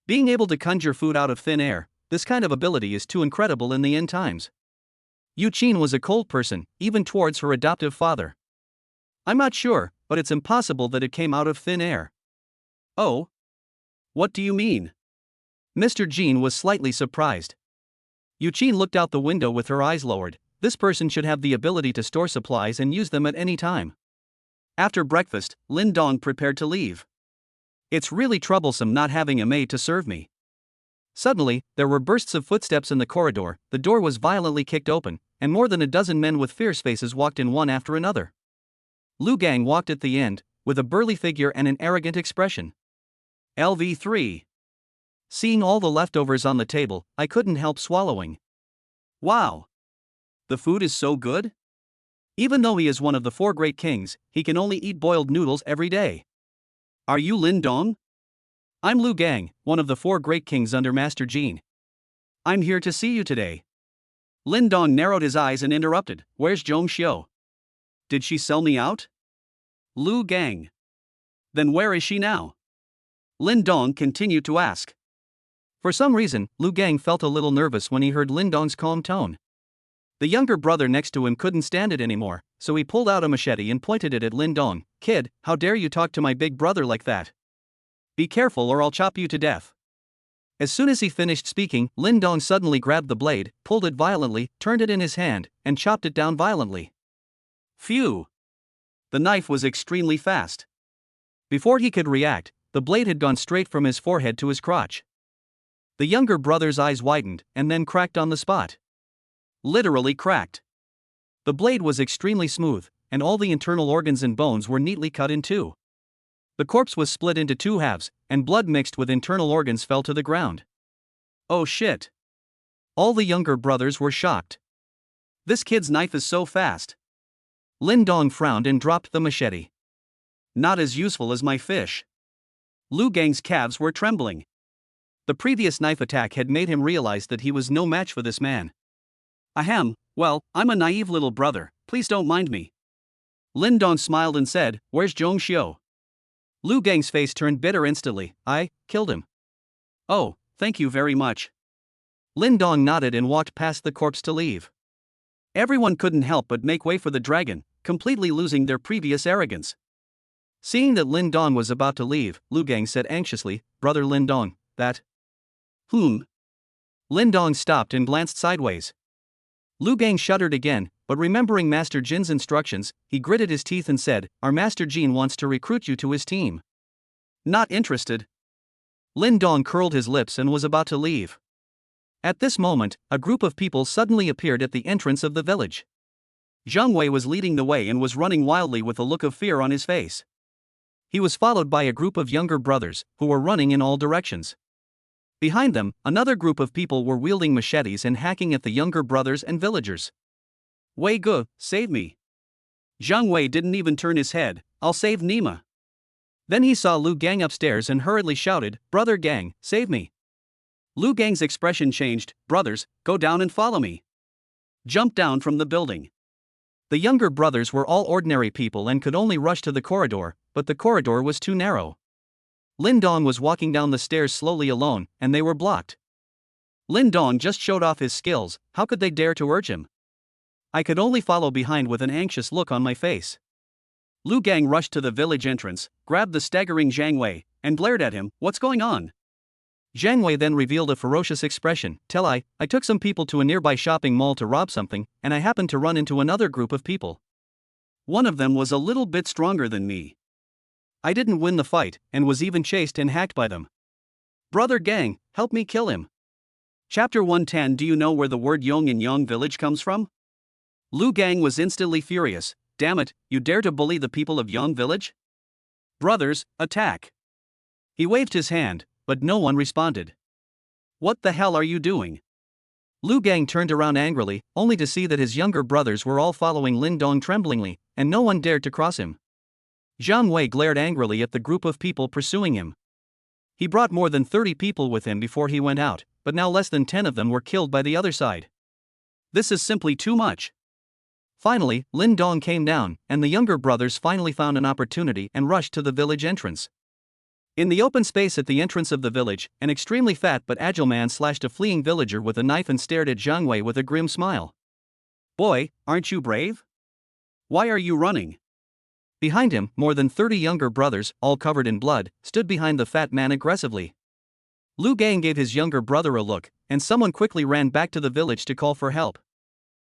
Being able to conjure food out of thin air, this kind of ability is too incredible in the end times. Yu Qin was a cold person, even towards her adoptive father. I'm not sure, but it's impossible that it came out of thin air. Oh? What do you mean? Mr. Jean was slightly surprised. Yu Qin looked out the window with her eyes lowered. This person should have the ability to store supplies and use them at any time. After breakfast, Lin Dong prepared to leave. It's really troublesome not having a maid to serve me. Suddenly, there were bursts of footsteps in the corridor, the door was violently kicked open, and more than a dozen men with fierce faces walked in one after another. Lu Gang walked at the end, with a burly figure and an arrogant expression. LV3. Seeing all the leftovers on the table, I couldn't help swallowing. Wow. The food is so good? Even though he is one of the 4 great kings, he can only eat boiled noodles every day. Are you Lin Dong? I'm Lu Gang, one of the 4 great kings under Master Jean. I'm here to see you today. Lin Dong narrowed his eyes and interrupted. Where's Zhong Xiu? Did she sell me out? Lu Gang. Then where is she now? Lin Dong continued to ask. For some reason, Lu Gang felt a little nervous when he heard Lin Dong's calm tone. The younger brother next to him couldn't stand it anymore, so he pulled out a machete and pointed it at Lin Dong. Kid, how dare you talk to my big brother like that? Be careful or I'll chop you to death. As soon as he finished speaking, Lin Dong suddenly grabbed the blade, pulled it violently, turned it in his hand, and chopped it down violently. Phew! The knife was extremely fast. Before he could react, the blade had gone straight from his forehead to his crotch. The younger brother's eyes widened, and then cracked on the spot. Literally cracked. The blade was extremely smooth, and all the internal organs and bones were neatly cut in two. The corpse was split into 2 halves, and blood mixed with internal organs fell to the ground. Oh shit. All the younger brothers were shocked. This kid's knife is so fast. Lin Dong frowned and dropped the machete. Not as useful as my fish. Lu Gang's calves were trembling. The previous knife attack had made him realize that he was no match for this man. Ahem, well, I'm a naive little brother, please don't mind me. Lin Dong smiled and said, where's Zhong Xiu? Lu Gang's face turned bitter instantly. I killed him. Oh, thank you very much. Lin Dong nodded and walked past the corpse to leave. Everyone couldn't help but make way for the dragon, completely losing their previous arrogance. Seeing that Lin Dong was about to leave, Lu Gang said anxiously, Brother Lin Dong, that... Lin Dong stopped and glanced sideways. Lu Gang shuddered again, but remembering Master Jin's instructions, he gritted his teeth and said, Our Master Jin wants to recruit you to his team. Not interested. Lin Dong curled his lips and was about to leave. At this moment, a group of people suddenly appeared at the entrance of the village. Zhang Wei was leading the way and was running wildly with a look of fear on his face. He was followed by a group of younger brothers, who were running in all directions. Behind them, another group of people were wielding machetes and hacking at the younger brothers and villagers. Wei Ge, save me. Zhang Wei didn't even turn his head. I'll save Nima. Then he saw Lu Gang upstairs and hurriedly shouted, "Brother Gang, save me." Lu Gang's expression changed. Brothers, go down and follow me. Jump down from the building. The younger brothers were all ordinary people and could only rush to the corridor, but the corridor was too narrow. Lin Dong was walking down the stairs slowly alone, and they were blocked. Lin Dong just showed off his skills, how could they dare to urge him? I could only follow behind with an anxious look on my face. Lu Gang rushed to the village entrance, grabbed the staggering Zhang Wei, and glared at him. What's going on? Zhang Wei then revealed a ferocious expression. I took some people to a nearby shopping mall to rob something, and I happened to run into another group of people. One of them was a little bit stronger than me. I didn't win the fight, and was even chased and hacked by them. Brother Gang, help me kill him. Chapter 110. Do you know where the word Yong in Yong village comes from? Lu Gang was instantly furious. Damn it, you dare to bully the people of Yong village? Brothers, attack. He waved his hand, but no one responded. What the hell are you doing? Lu Gang turned around angrily, only to see that his younger brothers were all following Lin Dong tremblingly, and no one dared to cross him. Zhang Wei glared angrily at the group of people pursuing him. He brought more than 30 people with him before he went out, but now less than 10 of them were killed by the other side. This is simply too much. Finally, Lin Dong came down, and the younger brothers finally found an opportunity and rushed to the village entrance. In the open space at the entrance of the village, an extremely fat but agile man slashed a fleeing villager with a knife and stared at Zhang Wei with a grim smile. Boy, aren't you brave? Why are you running? Behind him, more than 30 younger brothers, all covered in blood, stood behind the fat man aggressively. Lu Gang gave his younger brother a look, and someone quickly ran back to the village to call for help.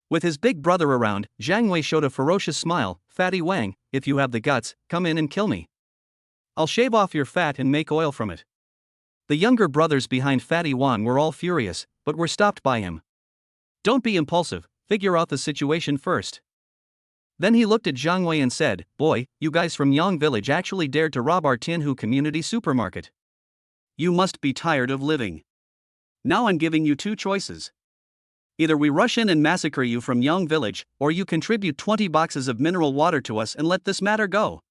With his big brother around, Zhang Wei showed a ferocious smile. Fatty Wang, if you have the guts, come in and kill me. I'll shave off your fat and make oil from it. The younger brothers behind Fatty Wang were all furious, but were stopped by him. Don't be impulsive, figure out the situation first. Then he looked at Zhang Wei and said, Boy, you guys from Yang village actually dared to rob our Tianhu community supermarket. You must be tired of living. Now I'm giving you two choices. Either we rush in and massacre you from Yang village, or you contribute 20 boxes of mineral water to us and let this matter go.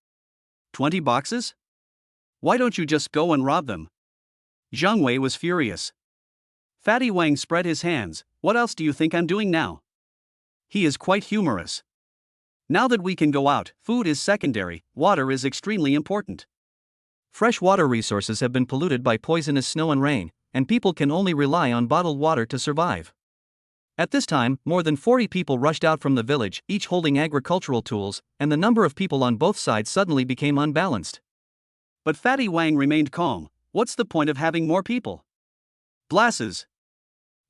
20 boxes? Why don't you just go and rob them? Zhang Wei was furious. Fatty Wang spread his hands. What else do you think I'm doing now? He is quite humorous. Now that we can go out, food is secondary, water is extremely important. Fresh water resources have been polluted by poisonous snow and rain, and people can only rely on bottled water to survive. At this time, more than 40 people rushed out from the village, each holding agricultural tools, and the number of people on both sides suddenly became unbalanced. But Fatty Wang remained calm. What's the point of having more people? Glasses.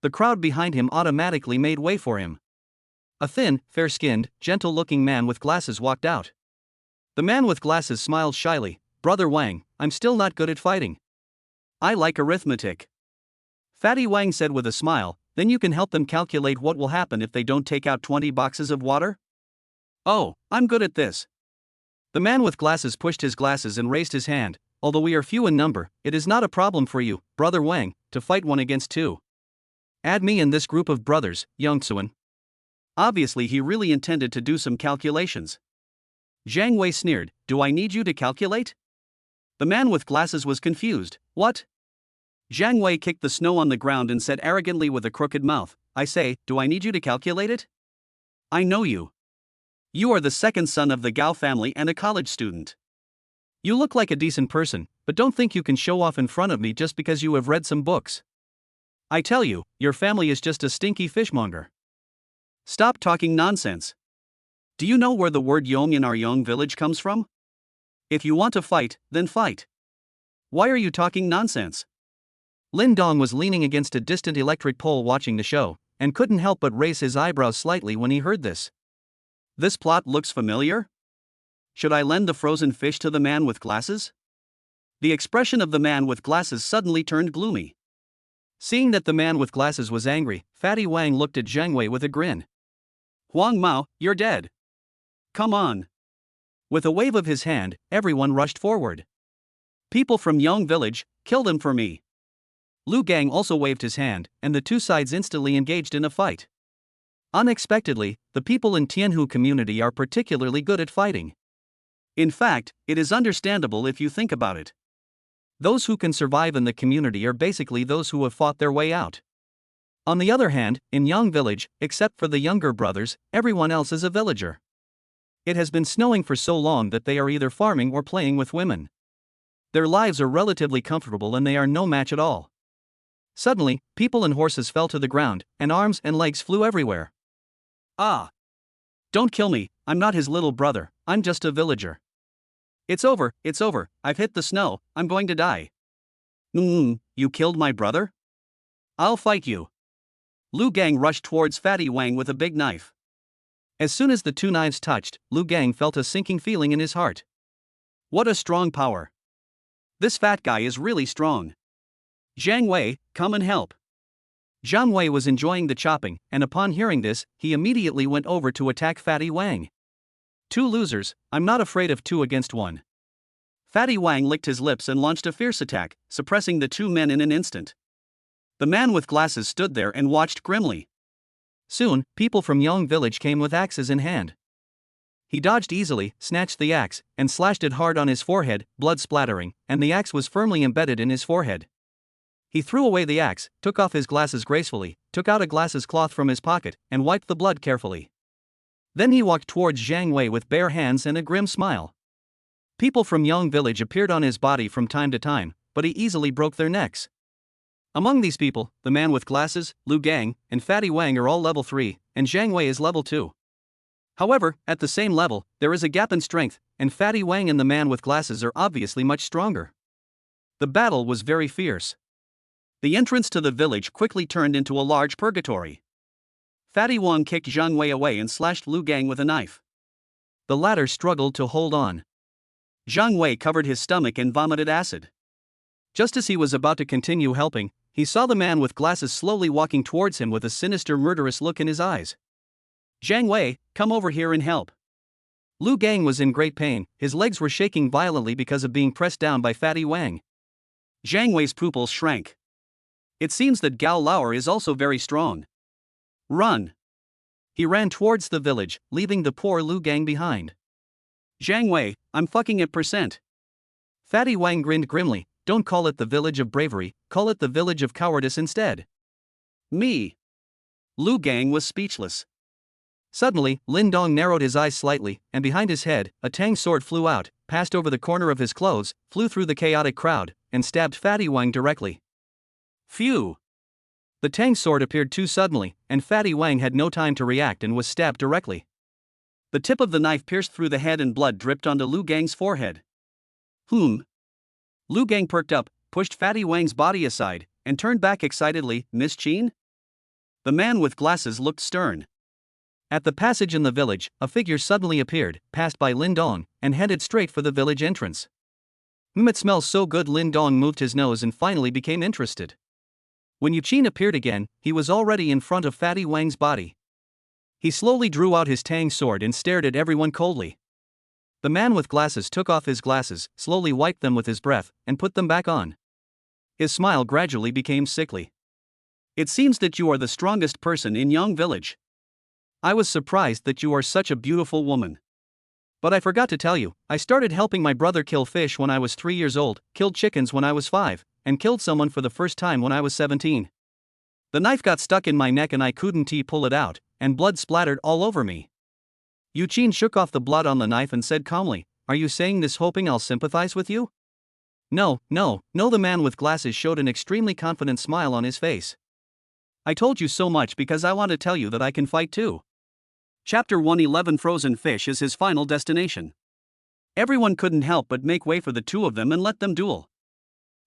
The crowd behind him automatically made way for him. A thin, fair-skinned, gentle-looking man with glasses walked out. The man with glasses smiled shyly. Brother Wang, I'm still not good at fighting. I like arithmetic. Fatty Wang said with a smile. Then you can help them calculate what will happen if they don't take out 20 boxes of water? Oh, I'm good at this. The man with glasses pushed his glasses and raised his hand. Although we are few in number, it is not a problem for you, Brother Wang, to fight 1 against 2. Add me in this group of brothers, Yongtsuan. Obviously he really intended to do some calculations. Zhang Wei sneered, do I need you to calculate? The man with glasses was confused. What? Zhang Wei kicked the snow on the ground and said arrogantly with a crooked mouth, I say, do I need you to calculate it? I know you. You are the second son of the Gao family and a college student. You look like a decent person, but don't think you can show off in front of me just because you have read some books. I tell you, your family is just a stinky fishmonger. Stop talking nonsense. Do you know where the word Yong in our Yong village comes from? If you want to fight, then fight. Why are you talking nonsense? Lin Dong was leaning against a distant electric pole watching the show, and couldn't help but raise his eyebrows slightly when he heard this. This plot looks familiar? Should I lend the frozen fish to the man with glasses? The expression of the man with glasses suddenly turned gloomy. Seeing that the man with glasses was angry, Fatty Wang looked at Zhang Wei with a grin. Huang Mao, you're dead. Come on. With a wave of his hand, everyone rushed forward. People from Yong village, kill them for me. Lu Gang also waved his hand, and the two sides instantly engaged in a fight. Unexpectedly, the people in Tianhu community are particularly good at fighting. In fact, it is understandable if you think about it. Those who can survive in the community are basically those who have fought their way out. On the other hand, in Yang village, except for the younger brothers, everyone else is a villager. It has been snowing for so long that they are either farming or playing with women. Their lives are relatively comfortable and they are no match at all. Suddenly, people and horses fell to the ground, and arms and legs flew everywhere. Ah! Don't kill me, I'm not his little brother, I'm just a villager. It's over, I've hit the snow, I'm going to die. You killed my brother? I'll fight you. Lu Gang rushed towards Fatty Wang with a big knife. As soon as the two knives touched, Lu Gang felt a sinking feeling in his heart. What a strong power. This fat guy is really strong. Zhang Wei, come and help. Zhang Wei was enjoying the chopping, and upon hearing this, he immediately went over to attack Fatty Wang. Two losers, I'm not afraid of 2 against 1. Fatty Wang licked his lips and launched a fierce attack, suppressing the two men in an instant. The man with glasses stood there and watched grimly. Soon, people from Yang village came with axes in hand. He dodged easily, snatched the axe, and slashed it hard on his forehead, blood splattering, and the axe was firmly embedded in his forehead. He threw away the axe, took off his glasses gracefully, took out a glasses cloth from his pocket, and wiped the blood carefully. Then he walked towards Zhang Wei with bare hands and a grim smile. People from Yang village appeared on his body from time to time, but he easily broke their necks. Among these people, the man with glasses, Lu Gang, and Fatty Wang are all level 3, and Zhang Wei is level 2. However, at the same level, there is a gap in strength, and Fatty Wang and the man with glasses are obviously much stronger. The battle was very fierce. The entrance to the village quickly turned into a large purgatory. Fatty Wang kicked Zhang Wei away and slashed Lu Gang with a knife. The latter struggled to hold on. Zhang Wei covered his stomach and vomited acid. Just as he was about to continue helping, he saw the man with glasses slowly walking towards him with a sinister murderous look in his eyes. Zhang Wei, come over here and help. Lu Gang was in great pain, his legs were shaking violently because of being pressed down by Fatty Wang. Zhang Wei's pupils shrank. It seems that Gao Lauer is also very strong. Run! He ran towards the village, leaving the poor Lu Gang behind. Zhang Wei, I'm fucking at %. Fatty Wang grinned grimly. Don't call it the village of bravery, call it the village of cowardice instead. Me. Lu Gang was speechless. Suddenly, Lin Dong narrowed his eyes slightly, and behind his head, a tang sword flew out, passed over the corner of his clothes, flew through the chaotic crowd, and stabbed Fatty Wang directly. Phew! The tang sword appeared too suddenly, and Fatty Wang had no time to react and was stabbed directly. The tip of the knife pierced through the head and blood dripped onto Lu Gang's forehead. Lu Gang perked up, pushed Fatty Wang's body aside, and turned back excitedly. Miss Qin? The man with glasses looked stern. At the passage in the village, a figure suddenly appeared, passed by Lin Dong, and headed straight for the village entrance. It smells so good. Lin Dong moved his nose and finally became interested. When Yu Qin appeared again, he was already in front of Fatty Wang's body. He slowly drew out his tang sword and stared at everyone coldly. The man with glasses took off his glasses, slowly wiped them with his breath, and put them back on. His smile gradually became sickly. It seems that you are the strongest person in Yang village. I was surprised that you are such a beautiful woman. But I forgot to tell you, I started helping my brother kill fish when I was 3 years old, killed chickens when I was 5, and killed someone for the first time when I was 17. The knife got stuck in my neck and I couldn't pull it out, and blood splattered all over me. Yu Qin shook off the blood on the knife and said calmly, "Are you saying this hoping I'll sympathize with you?" No, the man with glasses showed an extremely confident smile on his face. I told you so much because I want to tell you that I can fight too. Chapter 111 Frozen Fish is his final destination. Everyone couldn't help but make way for the two of them and let them duel.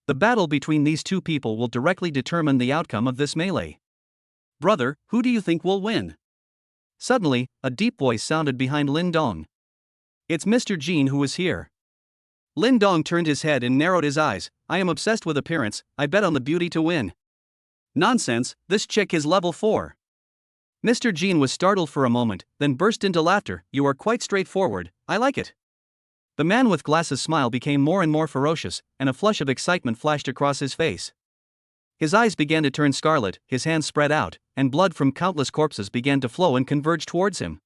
The battle between these two people will directly determine the outcome of this melee. Brother, who do you think will win? Suddenly, a deep voice sounded behind Lin Dong. It's Mr. Jin who is here. Lin Dong turned his head and narrowed his eyes. I am obsessed with appearance, I bet on the beauty to win. Nonsense, this chick is level 4. Mr. Jin was startled for a moment, then burst into laughter. You are quite straightforward, I like it. The man with glasses' smile became more and more ferocious, and a flush of excitement flashed across his face. His eyes began to turn scarlet, his hands spread out, and blood from countless corpses began to flow and converge towards him.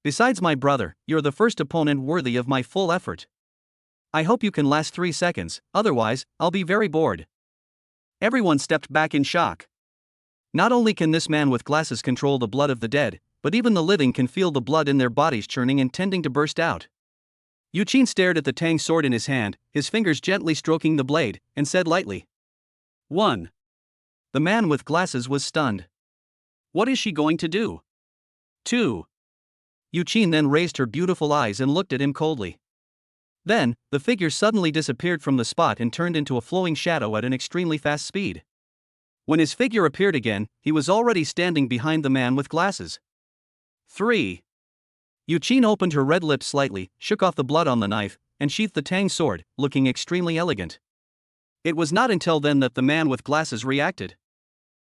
Besides, my brother, you're the first opponent worthy of my full effort. I hope you can last 3 seconds, otherwise, I'll be very bored. Everyone stepped back in shock. Not only can this man with glasses control the blood of the dead, but even the living can feel the blood in their bodies churning and tending to burst out. Yuqin stared at the Tang sword in his hand, his fingers gently stroking the blade, and said lightly, 1. The man with glasses was stunned. What is she going to do? 2. Yuqin then raised her beautiful eyes and looked at him coldly. Then, the figure suddenly disappeared from the spot and turned into a flowing shadow at an extremely fast speed. When his figure appeared again, he was already standing behind the man with glasses. 3. Yuqin opened her red lips slightly, shook off the blood on the knife, and sheathed the Tang sword, looking extremely elegant. It was not until then that the man with glasses reacted.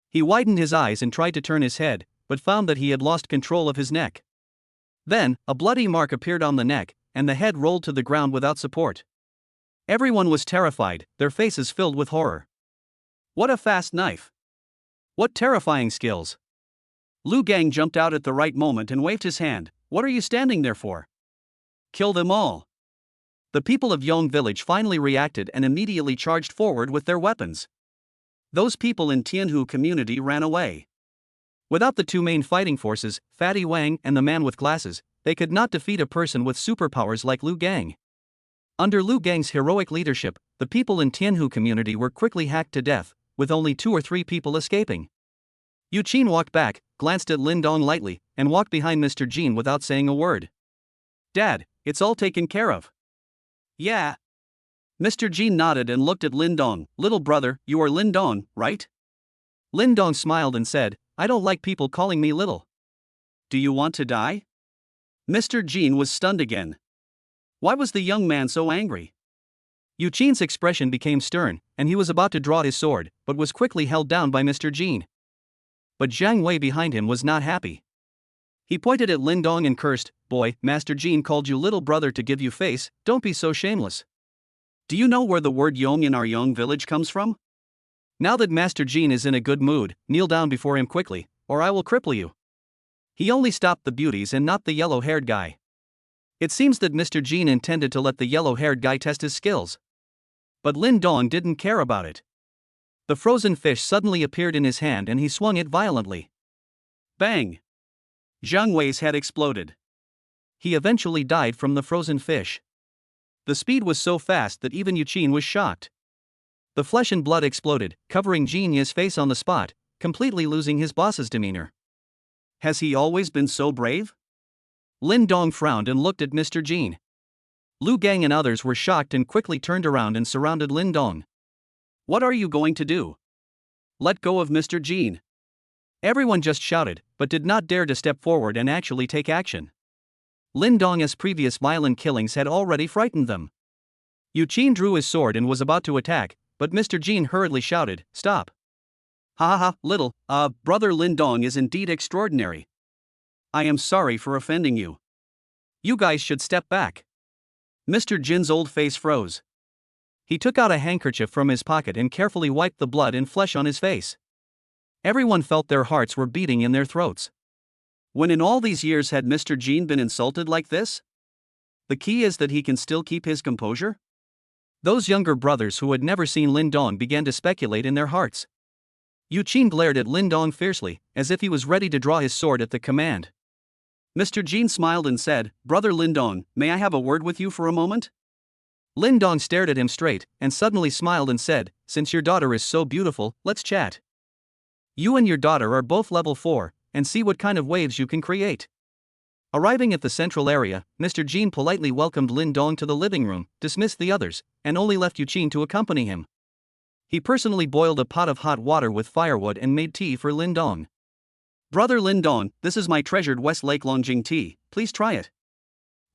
He widened his eyes and tried to turn his head, but found that he had lost control of his neck. Then, a bloody mark appeared on the neck, and the head rolled to the ground without support. Everyone was terrified, their faces filled with horror. What a fast knife! What terrifying skills! Lu Gang jumped out at the right moment and waved his hand. What are you standing there for? Kill them all! The people of Yong village finally reacted and immediately charged forward with their weapons. Those people in Tianhu community ran away. Without the two main fighting forces, Fatty Wang and the man with glasses, they could not defeat a person with superpowers like Lu Gang. Under Lu Gang's heroic leadership, the people in Tianhu community were quickly hacked to death, with only 2 or 3 people escaping. Yuqin walked back, glanced at Lin Dong lightly, and walked behind Mr. Jin without saying a word. Dad, it's all taken care of. Yeah. Mr. Jin nodded and looked at Lin Dong. Little brother, you are Lin Dong, right? Lin Dong smiled and said, I don't like people calling me little. Do you want to die? Mr. Jin was stunned again. Why was the young man so angry? Yuqin's expression became stern, and he was about to draw his sword, but was quickly held down by Mr. Jin. But Zhang Wei behind him was not happy. He pointed at Lin Dong and cursed, Boy, Master Jin called you little brother to give you face, don't be so shameless. Do you know where the word Yong in our Yong village comes from? Now that Master Jin is in a good mood, kneel down before him quickly, or I will cripple you. He only stopped the beauties and not the yellow-haired guy. It seems that Mr. Jin intended to let the yellow-haired guy test his skills. But Lin Dong didn't care about it. The frozen fish suddenly appeared in his hand and he swung it violently. Bang! Zhang Wei's head exploded. He eventually died from the frozen fish. The speed was so fast that even Yuqin was shocked. The flesh and blood exploded, covering Jin Ye's face on the spot, completely losing his boss's demeanor. Has he always been so brave? Lin Dong frowned and looked at Mr. Jin. Lu Gang and others were shocked and quickly turned around and surrounded Lin Dong. What are you going to do? Let go of Mr. Jin. Everyone just shouted, but did not dare to step forward and actually take action. Lin Dong's previous violent killings had already frightened them. Yuqin drew his sword and was about to attack, but Mr. Jin hurriedly shouted, Stop! Ha ha ha, brother Lin Dong is indeed extraordinary. I am sorry for offending you. You guys should step back. Mr. Jin's old face froze. He took out a handkerchief from his pocket and carefully wiped the blood and flesh on his face. Everyone felt their hearts were beating in their throats. When in all these years had Mr. Jin been insulted like this? The key is that he can still keep his composure? Those younger brothers who had never seen Lin Dong began to speculate in their hearts. Yuqin glared at Lin Dong fiercely, as if he was ready to draw his sword at the command. Mr. Jin smiled and said, Brother Lin Dong, may I have a word with you for a moment? Lin Dong stared at him straight, and suddenly smiled and said, Since your daughter is so beautiful, let's chat. You and your daughter are both level 4, and see what kind of waves you can create. Arriving at the central area, Mr. Jin politely welcomed Lin Dong to the living room, dismissed the others, and only left Yuqin to accompany him. He personally boiled a pot of hot water with firewood and made tea for Lin Dong. Brother Lin Dong, this is my treasured Westlake Longjing tea, please try it.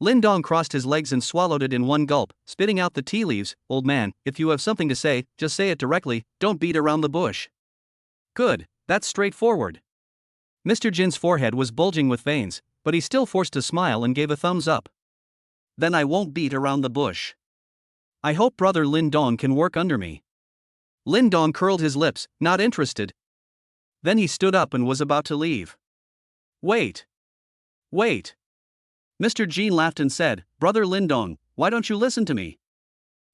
Lin Dong crossed his legs and swallowed it in one gulp, spitting out the tea leaves. Old man, if you have something to say, just say it directly, don't beat around the bush. Good, that's straightforward. Mr. Jin's forehead was bulging with veins, but he still forced a smile and gave a thumbs up. Then I won't beat around the bush. I hope brother Lin Dong can work under me. Lin Dong curled his lips, not interested. Then he stood up and was about to leave. Wait. Wait. Mr. Jean laughed and said, Brother Lin Dong, why don't you listen to me?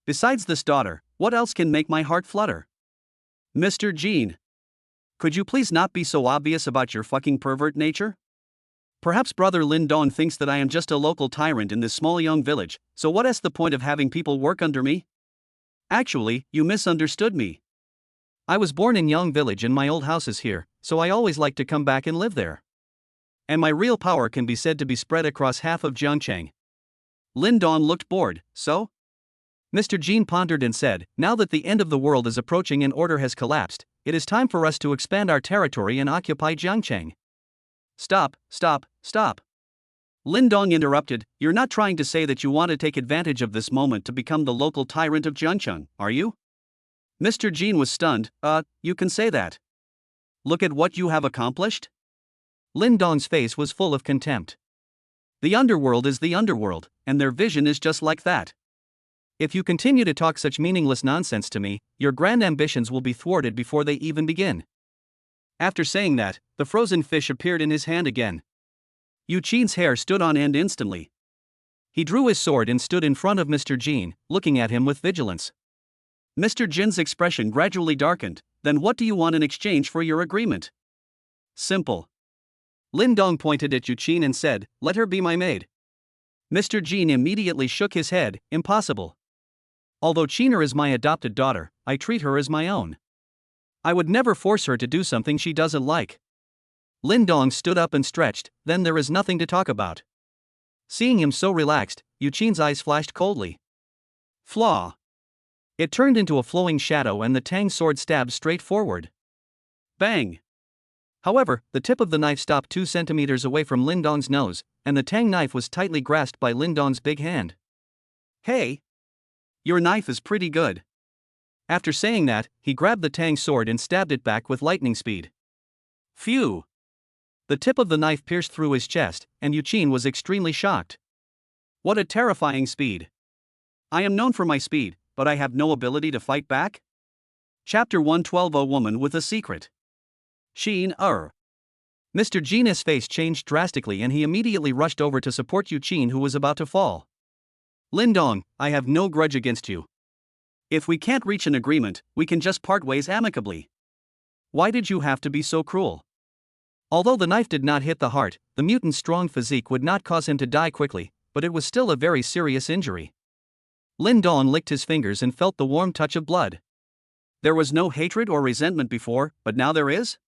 Besides this daughter, what else can make my heart flutter? Mr. Jean. Could you please not be so obvious about your fucking pervert nature? Perhaps Brother Lin Dong thinks that I am just a local tyrant in this small young village, so what is the point of having people work under me? Actually, you misunderstood me. I was born in Yang Village and my old house is here, so I always like to come back and live there. And my real power can be said to be spread across half of Jiangcheng. Lin Dong looked bored, so? Mr. Jean pondered and said, now that the end of the world is approaching and order has collapsed, it is time for us to expand our territory and occupy Jiangcheng. Stop, stop, stop. Lin Dong interrupted, you're not trying to say that you want to take advantage of this moment to become the local tyrant of Jiangcheng, are you? Mr. Jean was stunned, you can say that. Look at what you have accomplished? Lin Dong's face was full of contempt. The underworld is the underworld, and their vision is just like that. If you continue to talk such meaningless nonsense to me, your grand ambitions will be thwarted before they even begin. After saying that, the frozen fish appeared in his hand again. Yu Qin's hair stood on end instantly. He drew his sword and stood in front of Mr. Jean, looking at him with vigilance. Mr. Jin's expression gradually darkened. Then what do you want in exchange for your agreement? Simple. Lin Dong pointed at Yu Qin and said, let her be my maid. Mr. Jean immediately shook his head, impossible. Although Qiner is my adopted daughter, I treat her as my own. I would never force her to do something she doesn't like. Lin Dong stood up and stretched, then there is nothing to talk about. Seeing him so relaxed, Yu Qin's eyes flashed coldly. Flaw. It turned into a flowing shadow and the Tang sword stabbed straight forward. Bang. However, the tip of the knife stopped 2 centimeters away from Lin Dong's nose, and the Tang knife was tightly grasped by Lin Dong's big hand. Hey! Your knife is pretty good. After saying that, he grabbed the Tang sword and stabbed it back with lightning speed. Phew! The tip of the knife pierced through his chest, and Yu Qin was extremely shocked. What a terrifying speed. I am known for my speed, but I have no ability to fight back? Chapter 112. A Woman with a Secret. Sheen. Mr. Jin's face changed drastically and he immediately rushed over to support Yu Qin, who was about to fall. Lin Dong, I have no grudge against you. If we can't reach an agreement, we can just part ways amicably. Why did you have to be so cruel? Although the knife did not hit the heart, the mutant's strong physique would not cause him to die quickly, but it was still a very serious injury. Lin Dong licked his fingers and felt the warm touch of blood. There was no hatred or resentment before, but now there is?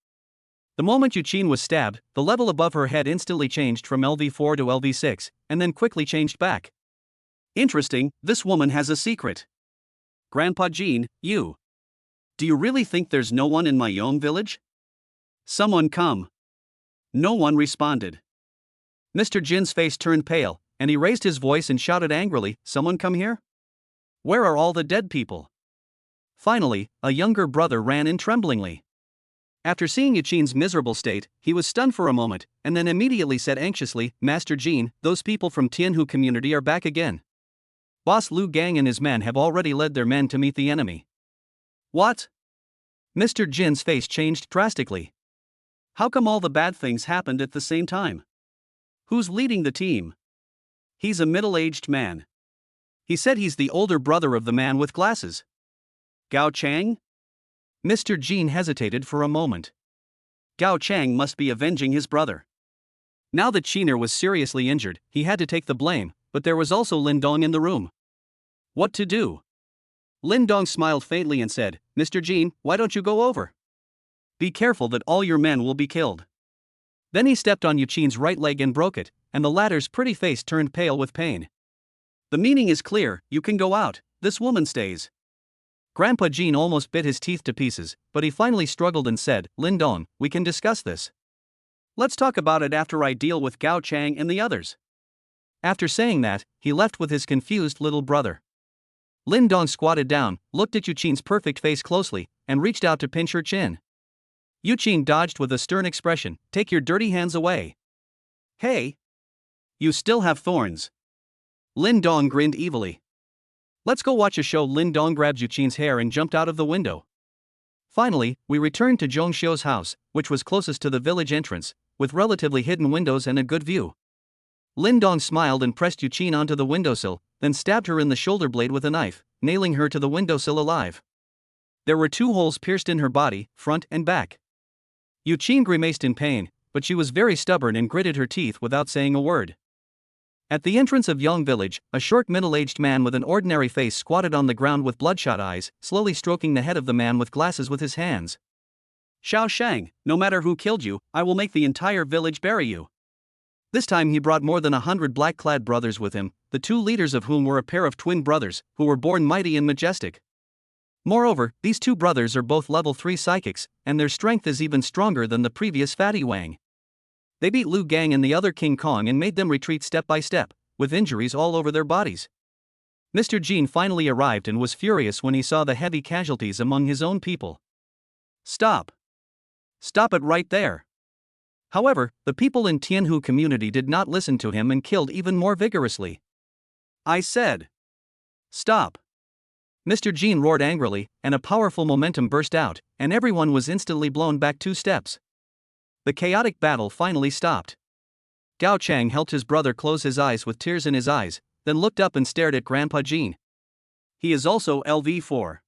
The moment Yu Qin was stabbed, the level above her head instantly changed from LV4 to LV6, and then quickly changed back. Interesting, this woman has a secret. Grandpa Jean, you. Do you really think there's no one in my Yong village? Someone come. No one responded. Mr. Jin's face turned pale, and he raised his voice and shouted angrily, someone come here? Where are all the dead people? Finally, a younger brother ran in tremblingly. After seeing Yu Qin's miserable state, he was stunned for a moment, and then immediately said anxiously, Master Jean, those people from Tianhu community are back again. Boss Lu Gang and his men have already led their men to meet the enemy. What? Mr. Jin's face changed drastically. How come all the bad things happened at the same time? Who's leading the team? He's a middle-aged man. He said he's the older brother of the man with glasses. Gao Chang? Mr. Jean hesitated for a moment. Gao Chang must be avenging his brother. Now that Qiner was seriously injured, he had to take the blame, but there was also Lin Dong in the room. What to do? Lin Dong smiled faintly and said, Mr. Jean, why don't you go over? Be careful that all your men will be killed. Then he stepped on Yu Qin's right leg and broke it, and the latter's pretty face turned pale with pain. The meaning is clear, you can go out, this woman stays. Grandpa Jean almost bit his teeth to pieces, but he finally struggled and said, Lin Dong, we can discuss this. Let's talk about it after I deal with Gao Chang and the others. After saying that, he left with his confused little brother. Lin Dong squatted down, looked at Yu Qin's perfect face closely, and reached out to pinch her chin. Yu Qin dodged with a stern expression, take your dirty hands away. Hey! You still have thorns. Lin Dong grinned evilly. Let's go watch a show. Lin Dong grabbed Yu Qin's hair and jumped out of the window. Finally, we returned to Zhongxiu's house, which was closest to the village entrance, with relatively hidden windows and a good view. Lindong smiled and pressed Yuqin onto the windowsill, then stabbed her in the shoulder blade with a knife, nailing her to the windowsill alive. There were 2 holes pierced in her body, front and back. Yuqin grimaced in pain, but she was very stubborn and gritted her teeth without saying a word. At the entrance of Yong village, a short middle-aged man with an ordinary face squatted on the ground with bloodshot eyes, slowly stroking the head of the man with glasses with his hands. Xiao Shang, no matter who killed you, I will make the entire village bury you. This time he brought more than 100 black-clad brothers with him, the 2 leaders of whom were a pair of twin brothers, who were born mighty and majestic. Moreover, these 2 brothers are both level 3 psychics, and their strength is even stronger than the previous Fatty Wang. They beat Lu Gang and the other King Kong and made them retreat step by step, with injuries all over their bodies. Mr. Jin finally arrived and was furious when he saw the heavy casualties among his own people. Stop! Stop it right there! However, the people in Tianhu community did not listen to him and killed even more vigorously. I said, stop! Mr. Jin roared angrily, and a powerful momentum burst out, and everyone was instantly blown back 2 steps. The chaotic battle finally stopped. Gao Chang helped his brother close his eyes with tears in his eyes, then looked up and stared at Grandpa Jin. He is also LV4.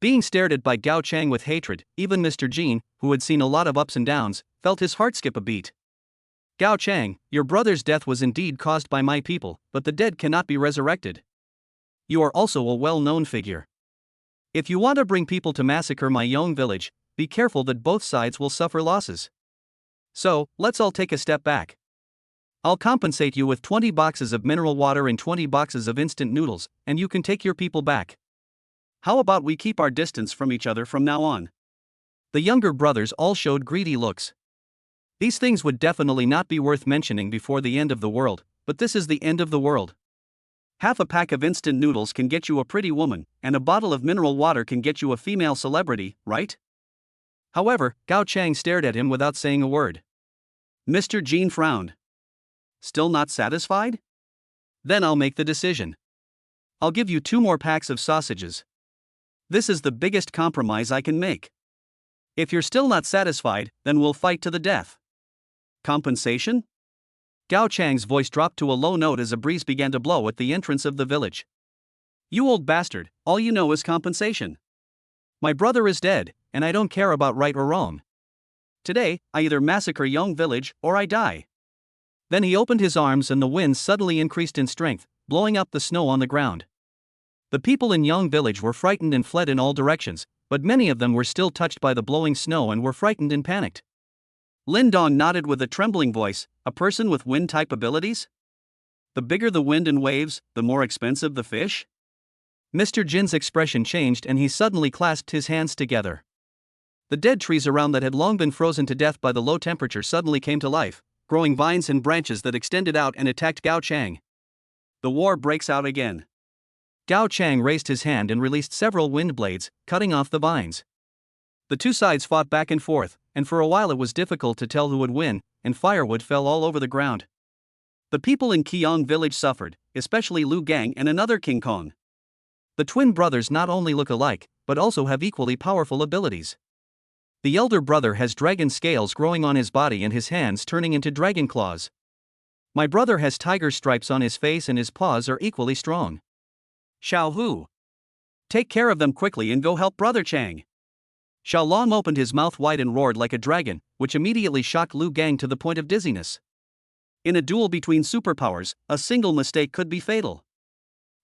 Being stared at by Gao Chang with hatred, even Mr. Jin, who had seen a lot of ups and downs, felt his heart skip a beat. Gao Chang, your brother's death was indeed caused by my people, but the dead cannot be resurrected. You are also a well-known figure. If you want to bring people to massacre my Yong village, be careful that both sides will suffer losses. So, let's all take a step back. I'll compensate you with 20 boxes of mineral water and 20 boxes of instant noodles, and you can take your people back. How about we keep our distance from each other from now on? The younger brothers all showed greedy looks. These things would definitely not be worth mentioning before the end of the world, but this is the end of the world. Half a pack of instant noodles can get you a pretty woman, and a bottle of mineral water can get you a female celebrity, right? However, Gao Chang stared at him without saying a word. Mr. Jin frowned. Still not satisfied? Then I'll make the decision. I'll give you 2 more packs of sausages. This is the biggest compromise I can make. If you're still not satisfied, then we'll fight to the death. Compensation? Gao Chang's voice dropped to a low note as a breeze began to blow at the entrance of the village. You old bastard, all you know is compensation. My brother is dead, and I don't care about right or wrong. Today, I either massacre Yong village or I die. Then he opened his arms and the wind suddenly increased in strength, blowing up the snow on the ground. The people in Yong village were frightened and fled in all directions, but many of them were still touched by the blowing snow and were frightened and panicked. Lindong nodded with a trembling voice, a person with wind-type abilities? The bigger the wind and waves, the more expensive the fish? Mr. Jin's expression changed and he suddenly clasped his hands together. The dead trees around that had long been frozen to death by the low temperature suddenly came to life, growing vines and branches that extended out and attacked Gao Chang. The war breaks out again. Gao Chang raised his hand and released several wind blades, cutting off the vines. The 2 sides fought back and forth, and for a while it was difficult to tell who would win, and firewood fell all over the ground. The people in Qiyong village suffered, especially Lu Gang and another King Kong. The twin brothers not only look alike, but also have equally powerful abilities. The elder brother has dragon scales growing on his body and his hands turning into dragon claws. My brother has tiger stripes on his face and his paws are equally strong. Xiao Hu. Take care of them quickly and go help Brother Chang. Xiao Long opened his mouth wide and roared like a dragon, which immediately shocked Lu Gang to the point of dizziness. In a duel between superpowers, a single mistake could be fatal.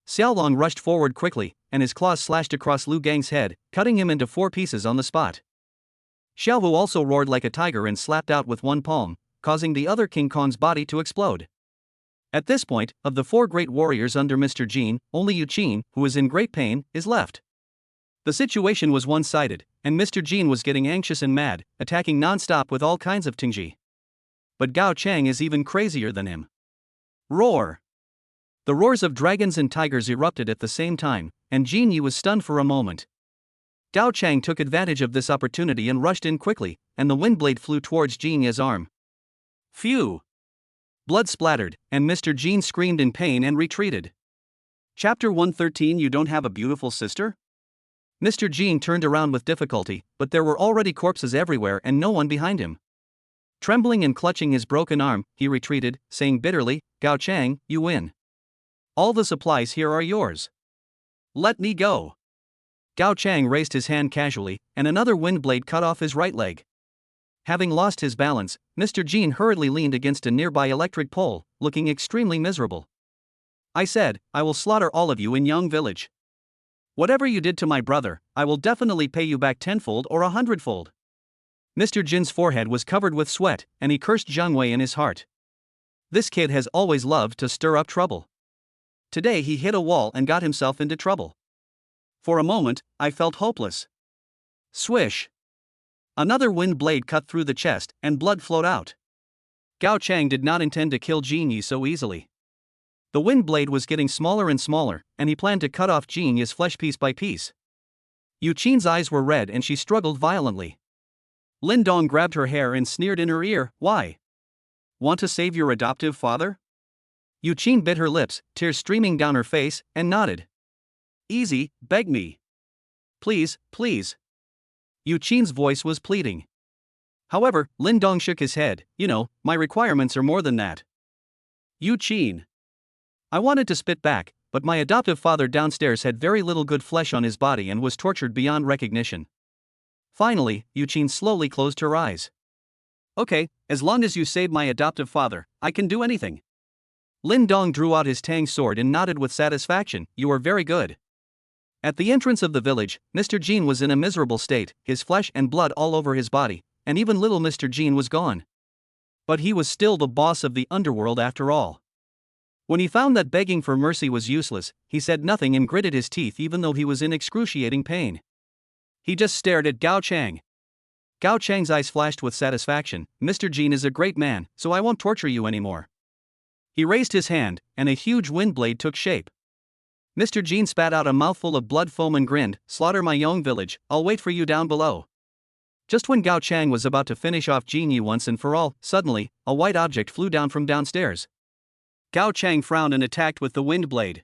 Xiao Long rushed forward quickly, and his claws slashed across Lu Gang's head, cutting him into 4 pieces on the spot. Xiao Hu also roared like a tiger and slapped out with one palm, causing the other King Kong's body to explode. At this point, of the 4 great warriors under Mr. Jin, only Yuqin, who is in great pain, is left. The situation was one-sided, and Mr. Jin was getting anxious and mad, attacking non-stop with all kinds of tingji. But Gao Chang is even crazier than him. Roar! The roars of dragons and tigers erupted at the same time, and Jin Yi was stunned for a moment. Gao Chang took advantage of this opportunity and rushed in quickly, and the wind blade flew towards Jin Yi's arm. Phew! Blood splattered, and Mr. Jin screamed in pain and retreated. Chapter 113. You don't have a beautiful sister? Mr. Jean turned around with difficulty, but there were already corpses everywhere and no one behind him. Trembling and clutching his broken arm, he retreated, saying bitterly, "Gao Chang, you win. All the supplies here are yours. Let me go." Gao Chang raised his hand casually, and another wind blade cut off his right leg. Having lost his balance, Mr. Jean hurriedly leaned against a nearby electric pole, looking extremely miserable. "I said, I will slaughter all of you in Young Village. Whatever you did to my brother, I will definitely pay you back tenfold or 100-fold. Mr. Jin's forehead was covered with sweat, and he cursed Jiang Wei in his heart. This kid has always loved to stir up trouble. Today he hit a wall and got himself into trouble. For a moment, I felt hopeless. Swish! Another wind blade cut through the chest, and blood flowed out. Gao Chang did not intend to kill Jin Yi so easily. The wind blade was getting smaller and smaller, and he planned to cut off Jin Yi's flesh piece by piece. Yu Qin's eyes were red and she struggled violently. Lin Dong grabbed her hair and sneered in her ear, "Why? Want to save your adoptive father?" Yu Qin bit her lips, tears streaming down her face, and nodded. "Easy, beg me. Please, please." Yu Qin's voice was pleading. However, Lin Dong shook his head. "You know, my requirements are more than that." Yu Qin. I wanted to spit back, but my adoptive father downstairs had very little good flesh on his body and was tortured beyond recognition. Finally, Yu Qin slowly closed her eyes. "Okay, as long as you save my adoptive father, I can do anything." Lin Dong drew out his tang sword and nodded with satisfaction. "You are very good." At the entrance of the village, Mr. Jean was in a miserable state, his flesh and blood all over his body, and even little Mr. Jean was gone. But he was still the boss of the underworld after all. When he found that begging for mercy was useless, he said nothing and gritted his teeth even though he was in excruciating pain. He just stared at Gao Chang. Gao Chang's eyes flashed with satisfaction. "Mr. Jean is a great man, so I won't torture you anymore." He raised his hand, and a huge wind blade took shape. Mr. Jean spat out a mouthful of blood foam and grinned, "Slaughter my Yong village, I'll wait for you down below." Just when Gao Chang was about to finish off Jin Yi once and for all, suddenly, a white object flew down from downstairs. Gao Chang frowned and attacked with the wind blade.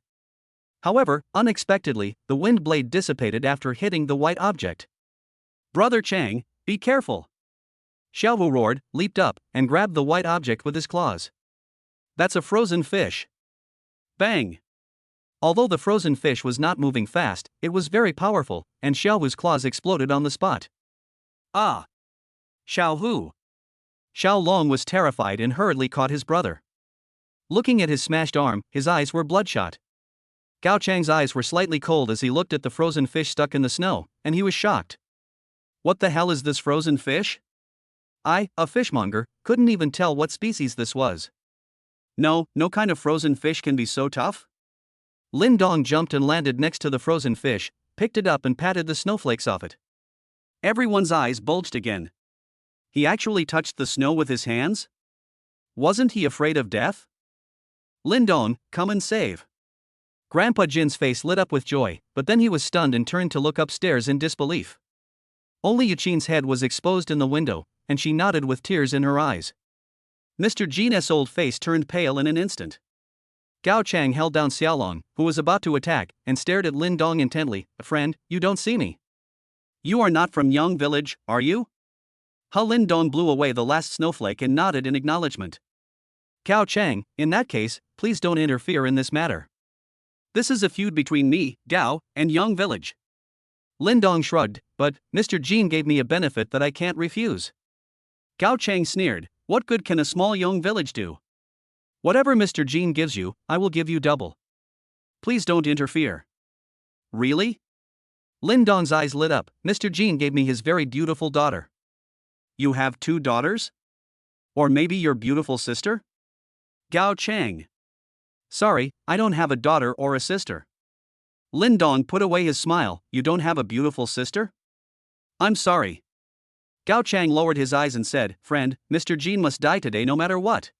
However, unexpectedly, the wind blade dissipated after hitting the white object. "Brother Chang, be careful!" Xiaowu roared, leaped up, and grabbed the white object with his claws. "That's a frozen fish." Bang! Although the frozen fish was not moving fast, it was very powerful, and Xiaowu's claws exploded on the spot. "Ah! Xiaohu!" Xiao Long was terrified and hurriedly caught his brother. Looking at his smashed arm, his eyes were bloodshot. Gao Chang's eyes were slightly cold as he looked at the frozen fish stuck in the snow, and he was shocked. "What the hell is this frozen fish?" I, a fishmonger, couldn't even tell what species this was. No kind of frozen fish can be so tough." Lin Dong jumped and landed next to the frozen fish, picked it up and patted the snowflakes off it. Everyone's eyes bulged again. He actually touched the snow with his hands? Wasn't he afraid of death? "Lin Dong, come and save." Grandpa Jin's face lit up with joy, but then he was stunned and turned to look upstairs in disbelief. Only Yu Qin's head was exposed in the window, and she nodded with tears in her eyes. Mr. Jin's old face turned pale in an instant. Gao Chang held down Xiaolong, who was about to attack, and stared at Lin Dong intently. "Friend, you don't see me." "You are not from Young Village, are you?" Lin Dong blew away the last snowflake and nodded in acknowledgement. "Gao Chang, in that case, please don't interfere in this matter. This is a feud between me, Gao, and Young Village." Lin Dong shrugged, "But Mr. Jean gave me a benefit that I can't refuse." Gao Chang sneered, "What good can a small Young Village do?" "Whatever Mr. Jean gives you, I will give you double. Please don't interfere." "Really?" Lin Dong's eyes lit up. "Mr. Jean gave me his very beautiful daughter." "You have 2 daughters? Or maybe your beautiful sister?" Gao Chang. "Sorry, I don't have a daughter or a sister." Lin Dong put away his smile. "You don't have a beautiful sister?" "I'm sorry." Gao Chang lowered his eyes and said, "Friend, Mr. Jean must die today no matter what."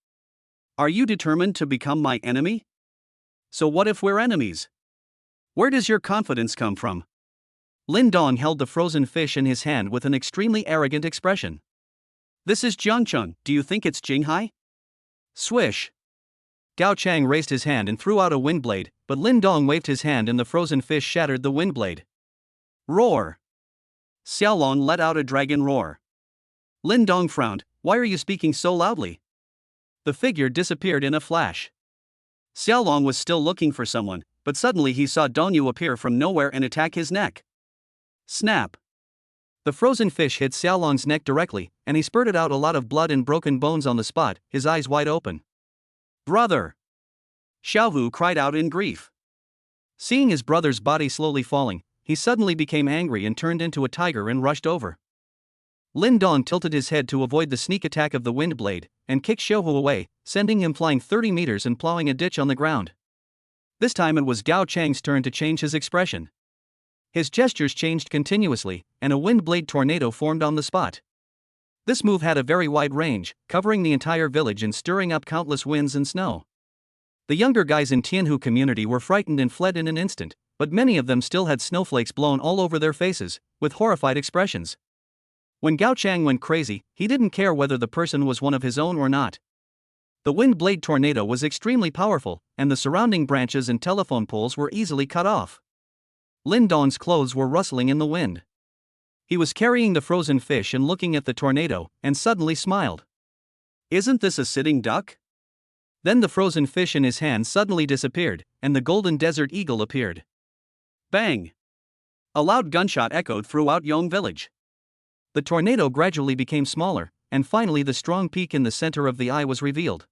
"Are you determined to become my enemy? So what if we're enemies? Where does your confidence come from?" Lin Dong held the frozen fish in his hand with an extremely arrogant expression. "This is Jiangcheng, do you think it's Jinghai?" Swish! Gao Chang raised his hand and threw out a wind blade, but Lin Dong waved his hand and the frozen fish shattered the wind blade. Roar! Xiaolong let out a dragon roar. Lin Dong frowned. Why are you speaking so loudly? The figure disappeared in a flash. Xiaolong was still looking for someone, but suddenly he saw Dongyu appear from nowhere and attack his neck. Snap! The frozen fish hit Xiaolong's neck directly, and he spurted out a lot of blood and broken bones on the spot, his eyes wide open. Brother! Xiaohu cried out in grief. Seeing his brother's body slowly falling, he suddenly became angry and turned into a tiger and rushed over. Lin Dong tilted his head to avoid the sneak attack of the wind blade, and kicked Xiaohu away, sending him flying 30 meters and plowing a ditch on the ground. This time it was Gao Chang's turn to change his expression. His gestures changed continuously, and a wind blade tornado formed on the spot. This move had a very wide range, covering the entire village and stirring up countless winds and snow. The younger guys in Tianhu community were frightened and fled in an instant, but many of them still had snowflakes blown all over their faces, with horrified expressions. When Gao Chang went crazy, he didn't care whether the person was one of his own or not. The wind blade tornado was extremely powerful, and the surrounding branches and telephone poles were easily cut off. Lin Dong's clothes were rustling in the wind. He was carrying the frozen fish and looking at the tornado, and suddenly smiled. Isn't this a sitting duck? Then the frozen fish in his hand suddenly disappeared, and the golden desert eagle appeared. Bang! A loud gunshot echoed throughout Yong village. The tornado gradually became smaller, and finally the strong peak in the center of the eye was revealed.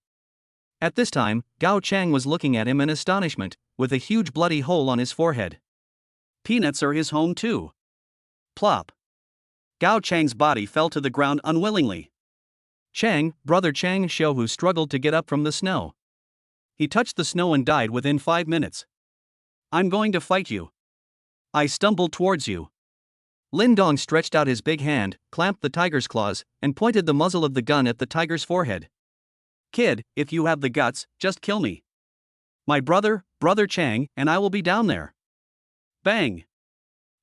At this time, Gao Chang was looking at him in astonishment, with a huge bloody hole on his forehead. Peanuts are his home too. Plop! Gao Chang's body fell to the ground unwillingly. Chang, brother Chang Xiaohu struggled to get up from the snow. He touched the snow and died within 5 minutes. I'm going to fight you. I stumbled towards you. Lin Dong stretched out his big hand, clamped the tiger's claws, and pointed the muzzle of the gun at the tiger's forehead. Kid, if you have the guts, just kill me. My brother Chang, and I will be down there. Bang!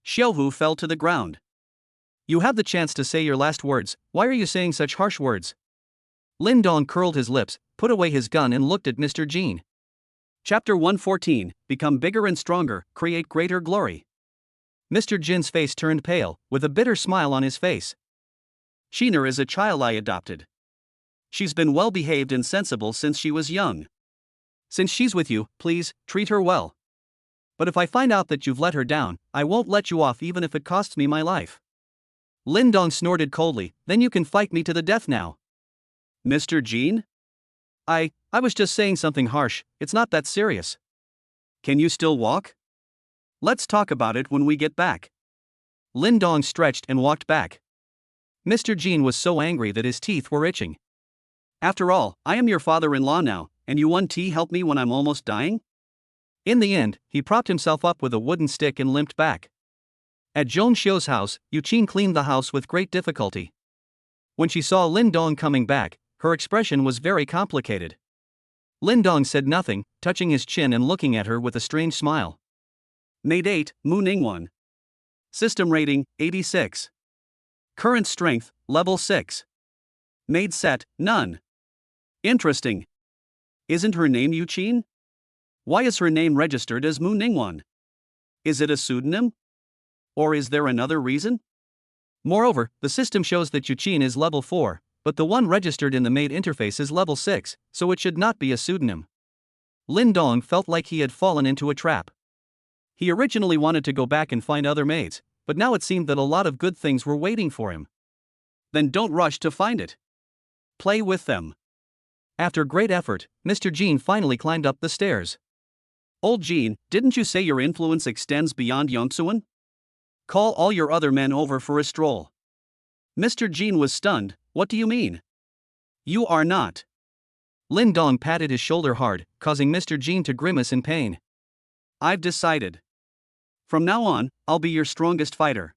Xiaohu fell to the ground. You have the chance to say your last words, why are you saying such harsh words? Lin Dong curled his lips, put away his gun and looked at Mr. Jin. Chapter 114, Become bigger and stronger, create greater glory. Mr. Jin's face turned pale, with a bitter smile on his face. Sheena is a child I adopted. She's been well behaved and sensible since she was young. Since she's with you, please, treat her well. But if I find out that you've let her down, I won't let you off even if it costs me my life. Lin Dong snorted coldly, then you can fight me to the death now. Mr. Jin? I was just saying something harsh, it's not that serious. Can you still walk? Let's talk about it when we get back. Lin Dong stretched and walked back. Mr. Jin was so angry that his teeth were itching. After all, I am your father-in-law now, and you want to help me when I'm almost dying? In the end, he propped himself up with a wooden stick and limped back. At Zhong Xiu's house, Yuqin cleaned the house with great difficulty. When she saw Lin Dong coming back, her expression was very complicated. Lin Dong said nothing, touching his chin and looking at her with a strange smile. Maid 8, Mu Ningwan. System rating, 86. Current strength, level 6. Maid set, none. Interesting. Isn't her name Yuqin? Why is her name registered as Mu Ningwan? Is it a pseudonym? Or is there another reason? Moreover, the system shows that Yuqin is level 4, but the one registered in the maid interface is level 6, so it should not be a pseudonym. Lin Dong felt like he had fallen into a trap. He originally wanted to go back and find other maids, but now it seemed that a lot of good things were waiting for him. Then don't rush to find it. Play with them. After great effort, Mr. Jin finally climbed up the stairs. Old Jin, didn't you say your influence extends beyond Yongsuan? Call all your other men over for a stroll. Mr. Jin was stunned. What do you mean? You are not. Lin Dong patted his shoulder hard, causing Mr. Jin to grimace in pain. I've decided. From now on, I'll be your strongest fighter.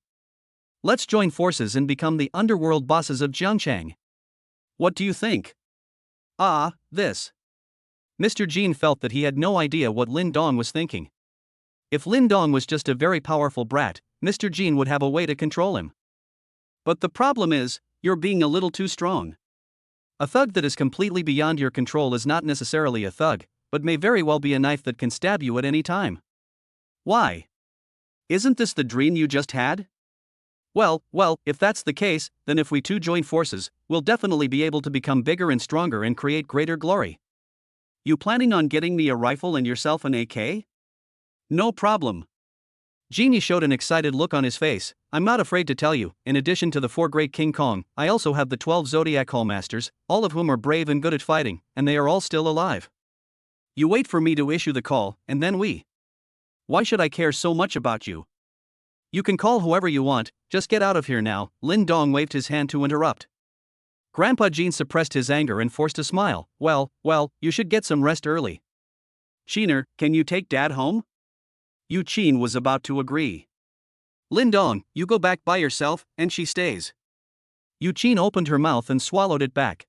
Let's join forces and become the underworld bosses of Jiangchang. What do you think? This. Mr. Jin felt that he had no idea what Lin Dong was thinking. If Lin Dong was just a very powerful brat, Mr. Jin would have a way to control him. But the problem is, you're being a little too strong. A thug that is completely beyond your control is not necessarily a thug, but may very well be a knife that can stab you at any time. Why? Isn't this the dream you just had? Well, if that's the case, then if we two join forces, we'll definitely be able to become bigger and stronger and create greater glory. You planning on getting me a rifle and yourself an AK? No problem. Genie showed an excited look on his face. I'm not afraid to tell you, in addition to the 4 great King Kong, I also have the 12 Zodiac Hallmasters, all of whom are brave and good at fighting, and they are all still alive. You wait for me to issue the call, and then we. Why should I care so much about you? You can call whoever you want, just get out of here now. Lin Dong waved his hand to interrupt. Grandpa Gene suppressed his anger and forced a smile. Well, you should get some rest early. Cheener, can you take Dad home? Yu Qin was about to agree. Lin Dong, you go back by yourself, and she stays. Yu Qin opened her mouth and swallowed it back.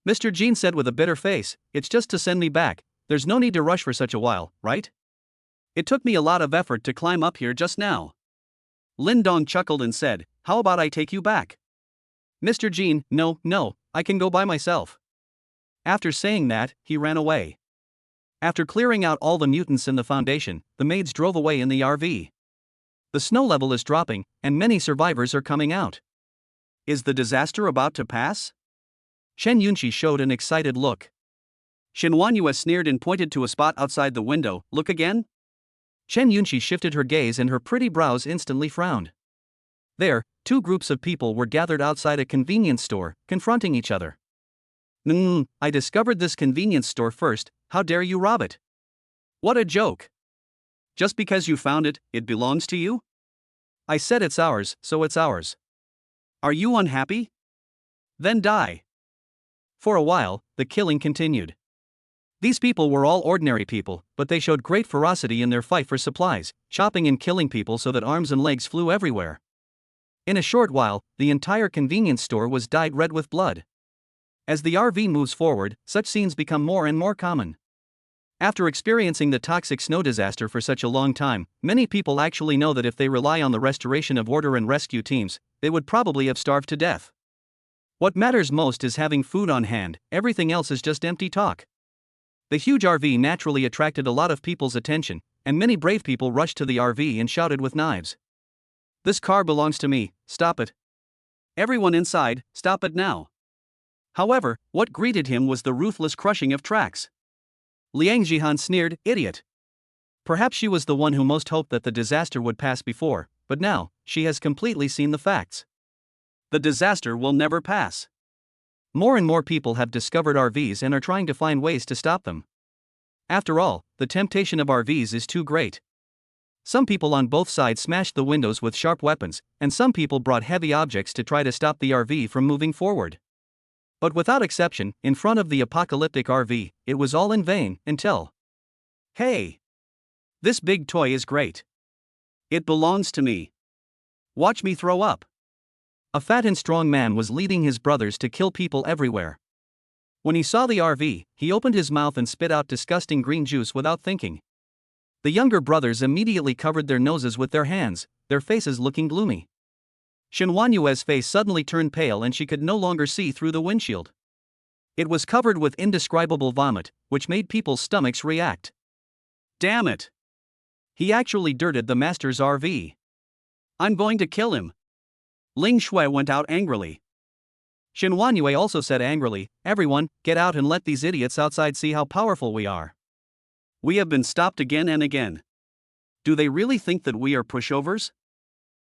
Mr. Gene said with a bitter face, it's just to send me back, there's no need to rush for such a while, right? It took me a lot of effort to climb up here just now. Lin Dong chuckled and said, how about I take you back? Mr. Gene, no, I can go by myself. After saying that, he ran away. After clearing out all the mutants in the Foundation, the maids drove away in the RV. The snow level is dropping, and many survivors are coming out. Is the disaster about to pass? Shen Yunqi showed an excited look. Shen Huanyue sneered and pointed to a spot outside the window. Look again? Chen Yunqi shifted her gaze and her pretty brows instantly frowned. There, 2 groups of people were gathered outside a convenience store, confronting each other. I discovered this convenience store first, how dare you rob it? What a joke. Just because you found it, it belongs to you? I said it's ours, so it's ours. Are you unhappy? Then die. For a while, the killing continued. These people were all ordinary people, but they showed great ferocity in their fight for supplies, chopping and killing people so that arms and legs flew everywhere. In a short while, the entire convenience store was dyed red with blood. As the RV moves forward, such scenes become more and more common. After experiencing the toxic snow disaster for such a long time, many people actually know that if they rely on the restoration of order and rescue teams, they would probably have starved to death. What matters most is having food on hand, everything else is just empty talk. The huge RV naturally attracted a lot of people's attention, and many brave people rushed to the RV and shouted with knives. This car belongs to me, stop it. Everyone inside, stop it now. However, what greeted him was the ruthless crushing of tracks. Liang Jihan sneered, idiot. Perhaps she was the one who most hoped that the disaster would pass before, but now, she has completely seen the facts. The disaster will never pass. More and more people have discovered RVs and are trying to find ways to stop them. After all, the temptation of RVs is too great. Some people on both sides smashed the windows with sharp weapons, and some people brought heavy objects to try to stop the RV from moving forward. But without exception, in front of the apocalyptic RV, it was all in vain, until... Hey! This big toy is great. It belongs to me. Watch me throw up. A fat and strong man was leading his brothers to kill people everywhere. When he saw the RV, he opened his mouth and spit out disgusting green juice without thinking. The younger brothers immediately covered their noses with their hands, their faces looking gloomy. Shen Huanyue's face suddenly turned pale and she could no longer see through the windshield. It was covered with indescribable vomit, which made people's stomachs react. Damn it! He actually dirted the master's RV. I'm going to kill him. Ling Shui went out angrily. Shen Huanyue also said angrily, everyone, get out and let these idiots outside see how powerful we are. We have been stopped again and again. Do they really think that we are pushovers?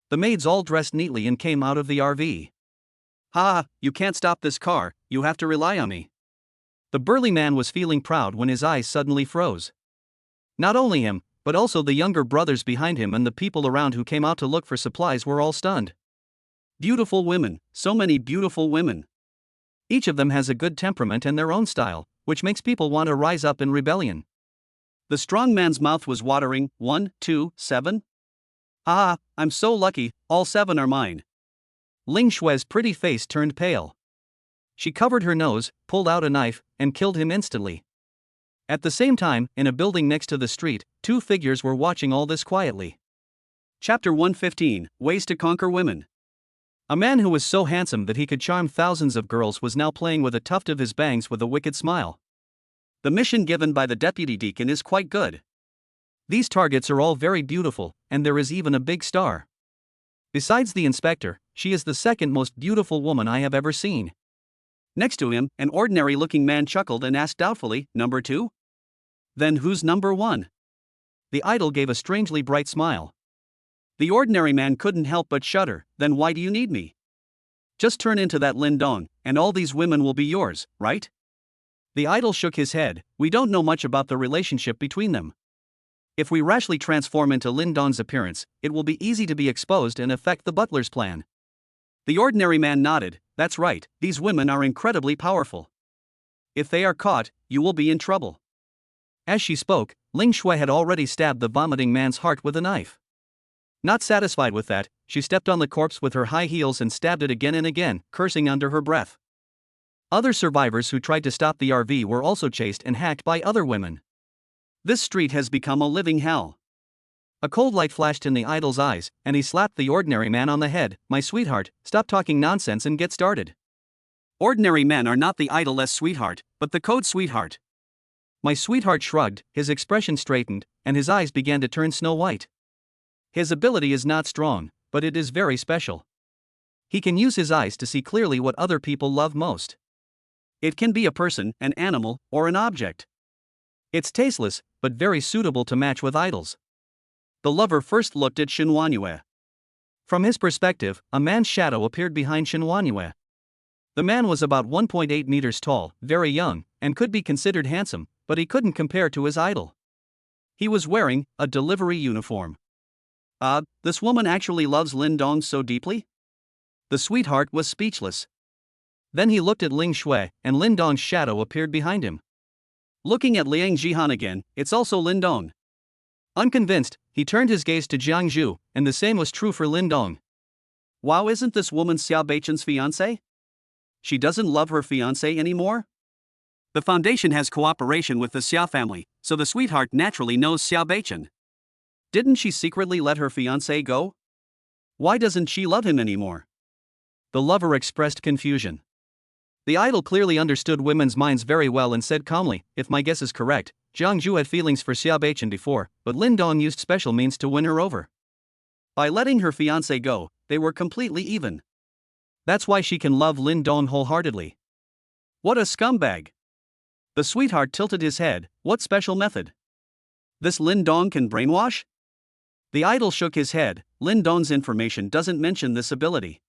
The maids all dressed neatly and came out of the RV. Ha, you can't stop this car, you have to rely on me. The burly man was feeling proud when his eyes suddenly froze. Not only him, but also the younger brothers behind him and the people around who came out to look for supplies were all stunned. Beautiful women, so many beautiful women. Each of them has a good temperament and their own style, which makes people want to rise up in rebellion. The strong man's mouth was watering. 1, 2, 7? Ah, I'm so lucky, all 7 are mine. Ling Shui's pretty face turned pale. She covered her nose, pulled out a knife, and killed him instantly. At the same time, in a building next to the street, 2 figures were watching all this quietly. Chapter 115, Ways to Conquer Women. A man who was so handsome that he could charm thousands of girls was now playing with a tuft of his bangs with a wicked smile. The mission given by the deputy deacon is quite good. These targets are all very beautiful, and there is even a big star. Besides the inspector, she is the second most beautiful woman I have ever seen. Next to him, an ordinary-looking man chuckled and asked doubtfully, "Number 2? Then who's number 1? The idol gave a strangely bright smile. The ordinary man couldn't help but shudder. "Then why do you need me? Just turn into that Lindong, and all these women will be yours, right?" The idol shook his head. "We don't know much about the relationship between them. If we rashly transform into Lindong's appearance, it will be easy to be exposed and affect the butler's plan." The ordinary man nodded. "That's right, these women are incredibly powerful. If they are caught, you will be in trouble." As she spoke, Ling Shui had already stabbed the vomiting man's heart with a knife. Not satisfied with that, she stepped on the corpse with her high heels and stabbed it again and again, cursing under her breath. Other survivors who tried to stop the RV were also chased and hacked by other women. This street has become a living hell. A cold light flashed in the idol's eyes, and he slapped the ordinary man on the head. "My sweetheart, stop talking nonsense and get started." Ordinary men are not the idol's sweetheart, but the code sweetheart. My sweetheart shrugged, his expression straightened, and his eyes began to turn snow white. His ability is not strong, but it is very special. He can use his eyes to see clearly what other people love most. It can be a person, an animal, or an object. It's tasteless, but very suitable to match with idols. The lover first looked at Shen Wanyue. From his perspective, a man's shadow appeared behind Shen Wanyue. The man was about 1.8 meters tall, very young, and could be considered handsome, but he couldn't compare to his idol. He was wearing a delivery uniform. This woman actually loves Lindong so deeply? The sweetheart was speechless. Then he looked at Ling Shui, and Lindong's shadow appeared behind him. Looking at Liang Jihan again, it's also Lindong. Unconvinced, he turned his gaze to Jiang Zhu, and the same was true for Lindong. Wow, isn't this woman Xiao Beichen's fiancé? She doesn't love her fiancé anymore? The foundation has cooperation with the Xiao family, so the sweetheart naturally knows Xiao Beichen. Didn't she secretly let her fiancé go? Why doesn't she love him anymore? The lover expressed confusion. The idol clearly understood women's minds very well and said calmly, "If my guess is correct, Jiang Zhu had feelings for Xiao Beichen before, but Lindong used special means to win her over. By letting her fiancé go, they were completely even. That's why she can love Lindong wholeheartedly." What a scumbag! The sweetheart tilted his head. What special method? This Lindong can brainwash? The idol shook his head. Lindong's information doesn't mention this ability.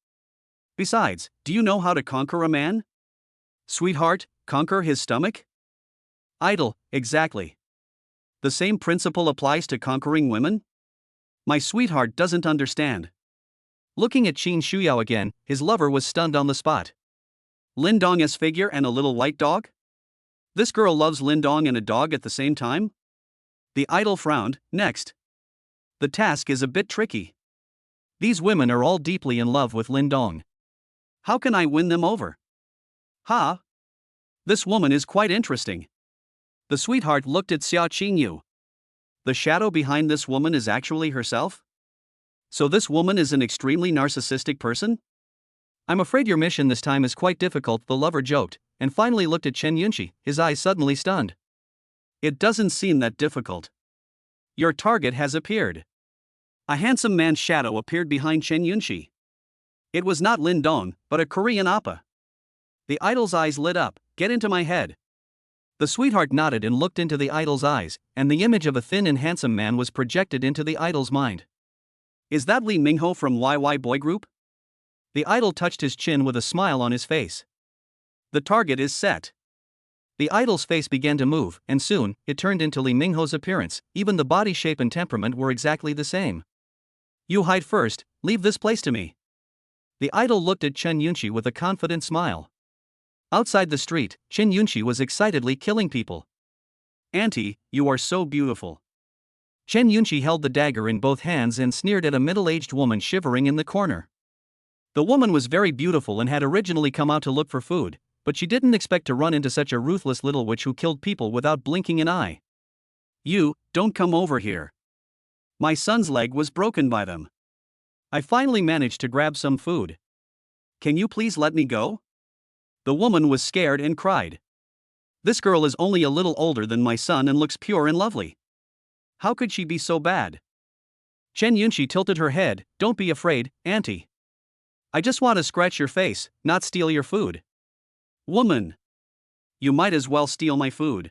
Besides, do you know how to conquer a man? Sweetheart, conquer his stomach? Idol, exactly. The same principle applies to conquering women? My sweetheart doesn't understand. Looking at Qin Shuyao again, his lover was stunned on the spot. Lindong's figure and a little white dog? This girl loves Lindong and a dog at the same time? The idol frowned. Next. The task is a bit tricky. These women are all deeply in love with Lindong. How can I win them over? This woman is quite interesting. The sweetheart looked at Xiao Qingyu. The shadow behind this woman is actually herself? So this woman is an extremely narcissistic person? I'm afraid your mission this time is quite difficult, the lover joked, and finally looked at Chen Yunqi, his eyes suddenly stunned. It doesn't seem that difficult. Your target has appeared. A handsome man's shadow appeared behind Chen Yunqi. It was not Lindong, but a Korean oppa. The idol's eyes lit up. Get into my head. The sweetheart nodded and looked into the idol's eyes, and the image of a thin and handsome man was projected into the idol's mind. Is that Li Mingho from YY Boy Group? The idol touched his chin with a smile on his face. The target is set. The idol's face began to move, and soon, it turned into Li Mingho's appearance. Even the body shape and temperament were exactly the same. You hide first, leave this place to me. The idol looked at Chen Yunqi with a confident smile. Outside the street, Chen Yunqi was excitedly killing people. Auntie, you are so beautiful. Chen Yunqi held the dagger in both hands and sneered at a middle-aged woman shivering in the corner. The woman was very beautiful and had originally come out to look for food, but she didn't expect to run into such a ruthless little witch who killed people without blinking an eye. You, don't come over here. My son's leg was broken by them. I finally managed to grab some food. Can you please let me go? The woman was scared and cried. This girl is only a little older than my son and looks pure and lovely. How could she be so bad? Chen Yunqi tilted her head. Don't be afraid, auntie. I just want to scratch your face, not steal your food. Woman. You might as well steal my food.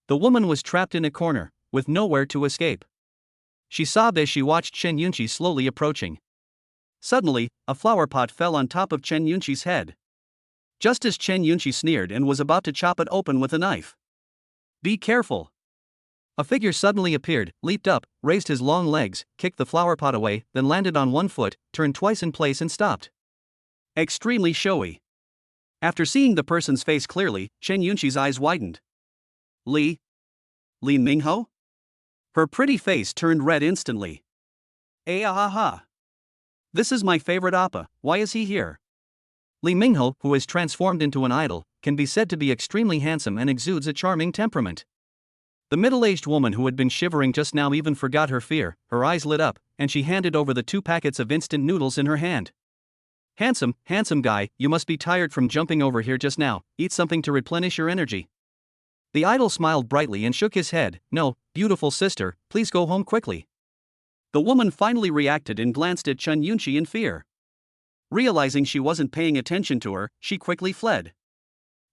The woman was trapped in a corner, with nowhere to escape. She sobbed as she watched Chen Yunqi slowly approaching. Suddenly, a flower pot fell on top of Chen Yunqi's head. Just as Chen Yunqi sneered and was about to chop it open with a knife. Be careful. A figure suddenly appeared, leaped up, raised his long legs, kicked the flower pot away, then landed on one foot, turned twice in place and stopped. Extremely showy. After seeing the person's face clearly, Chen Yunqi's eyes widened. Li Mingho? Her pretty face turned red instantly. Ah. This is my favorite appa, why is he here? Li Mingho, who is transformed into an idol, can be said to be extremely handsome and exudes a charming temperament. The middle-aged woman who had been shivering just now even forgot her fear, her eyes lit up, and she handed over the 2 packets of instant noodles in her hand. Handsome guy, you must be tired from jumping over here just now, eat something to replenish your energy. The idol smiled brightly and shook his head. No, beautiful sister, please go home quickly. The woman finally reacted and glanced at Chen Yunqi in fear. Realizing she wasn't paying attention to her, she quickly fled.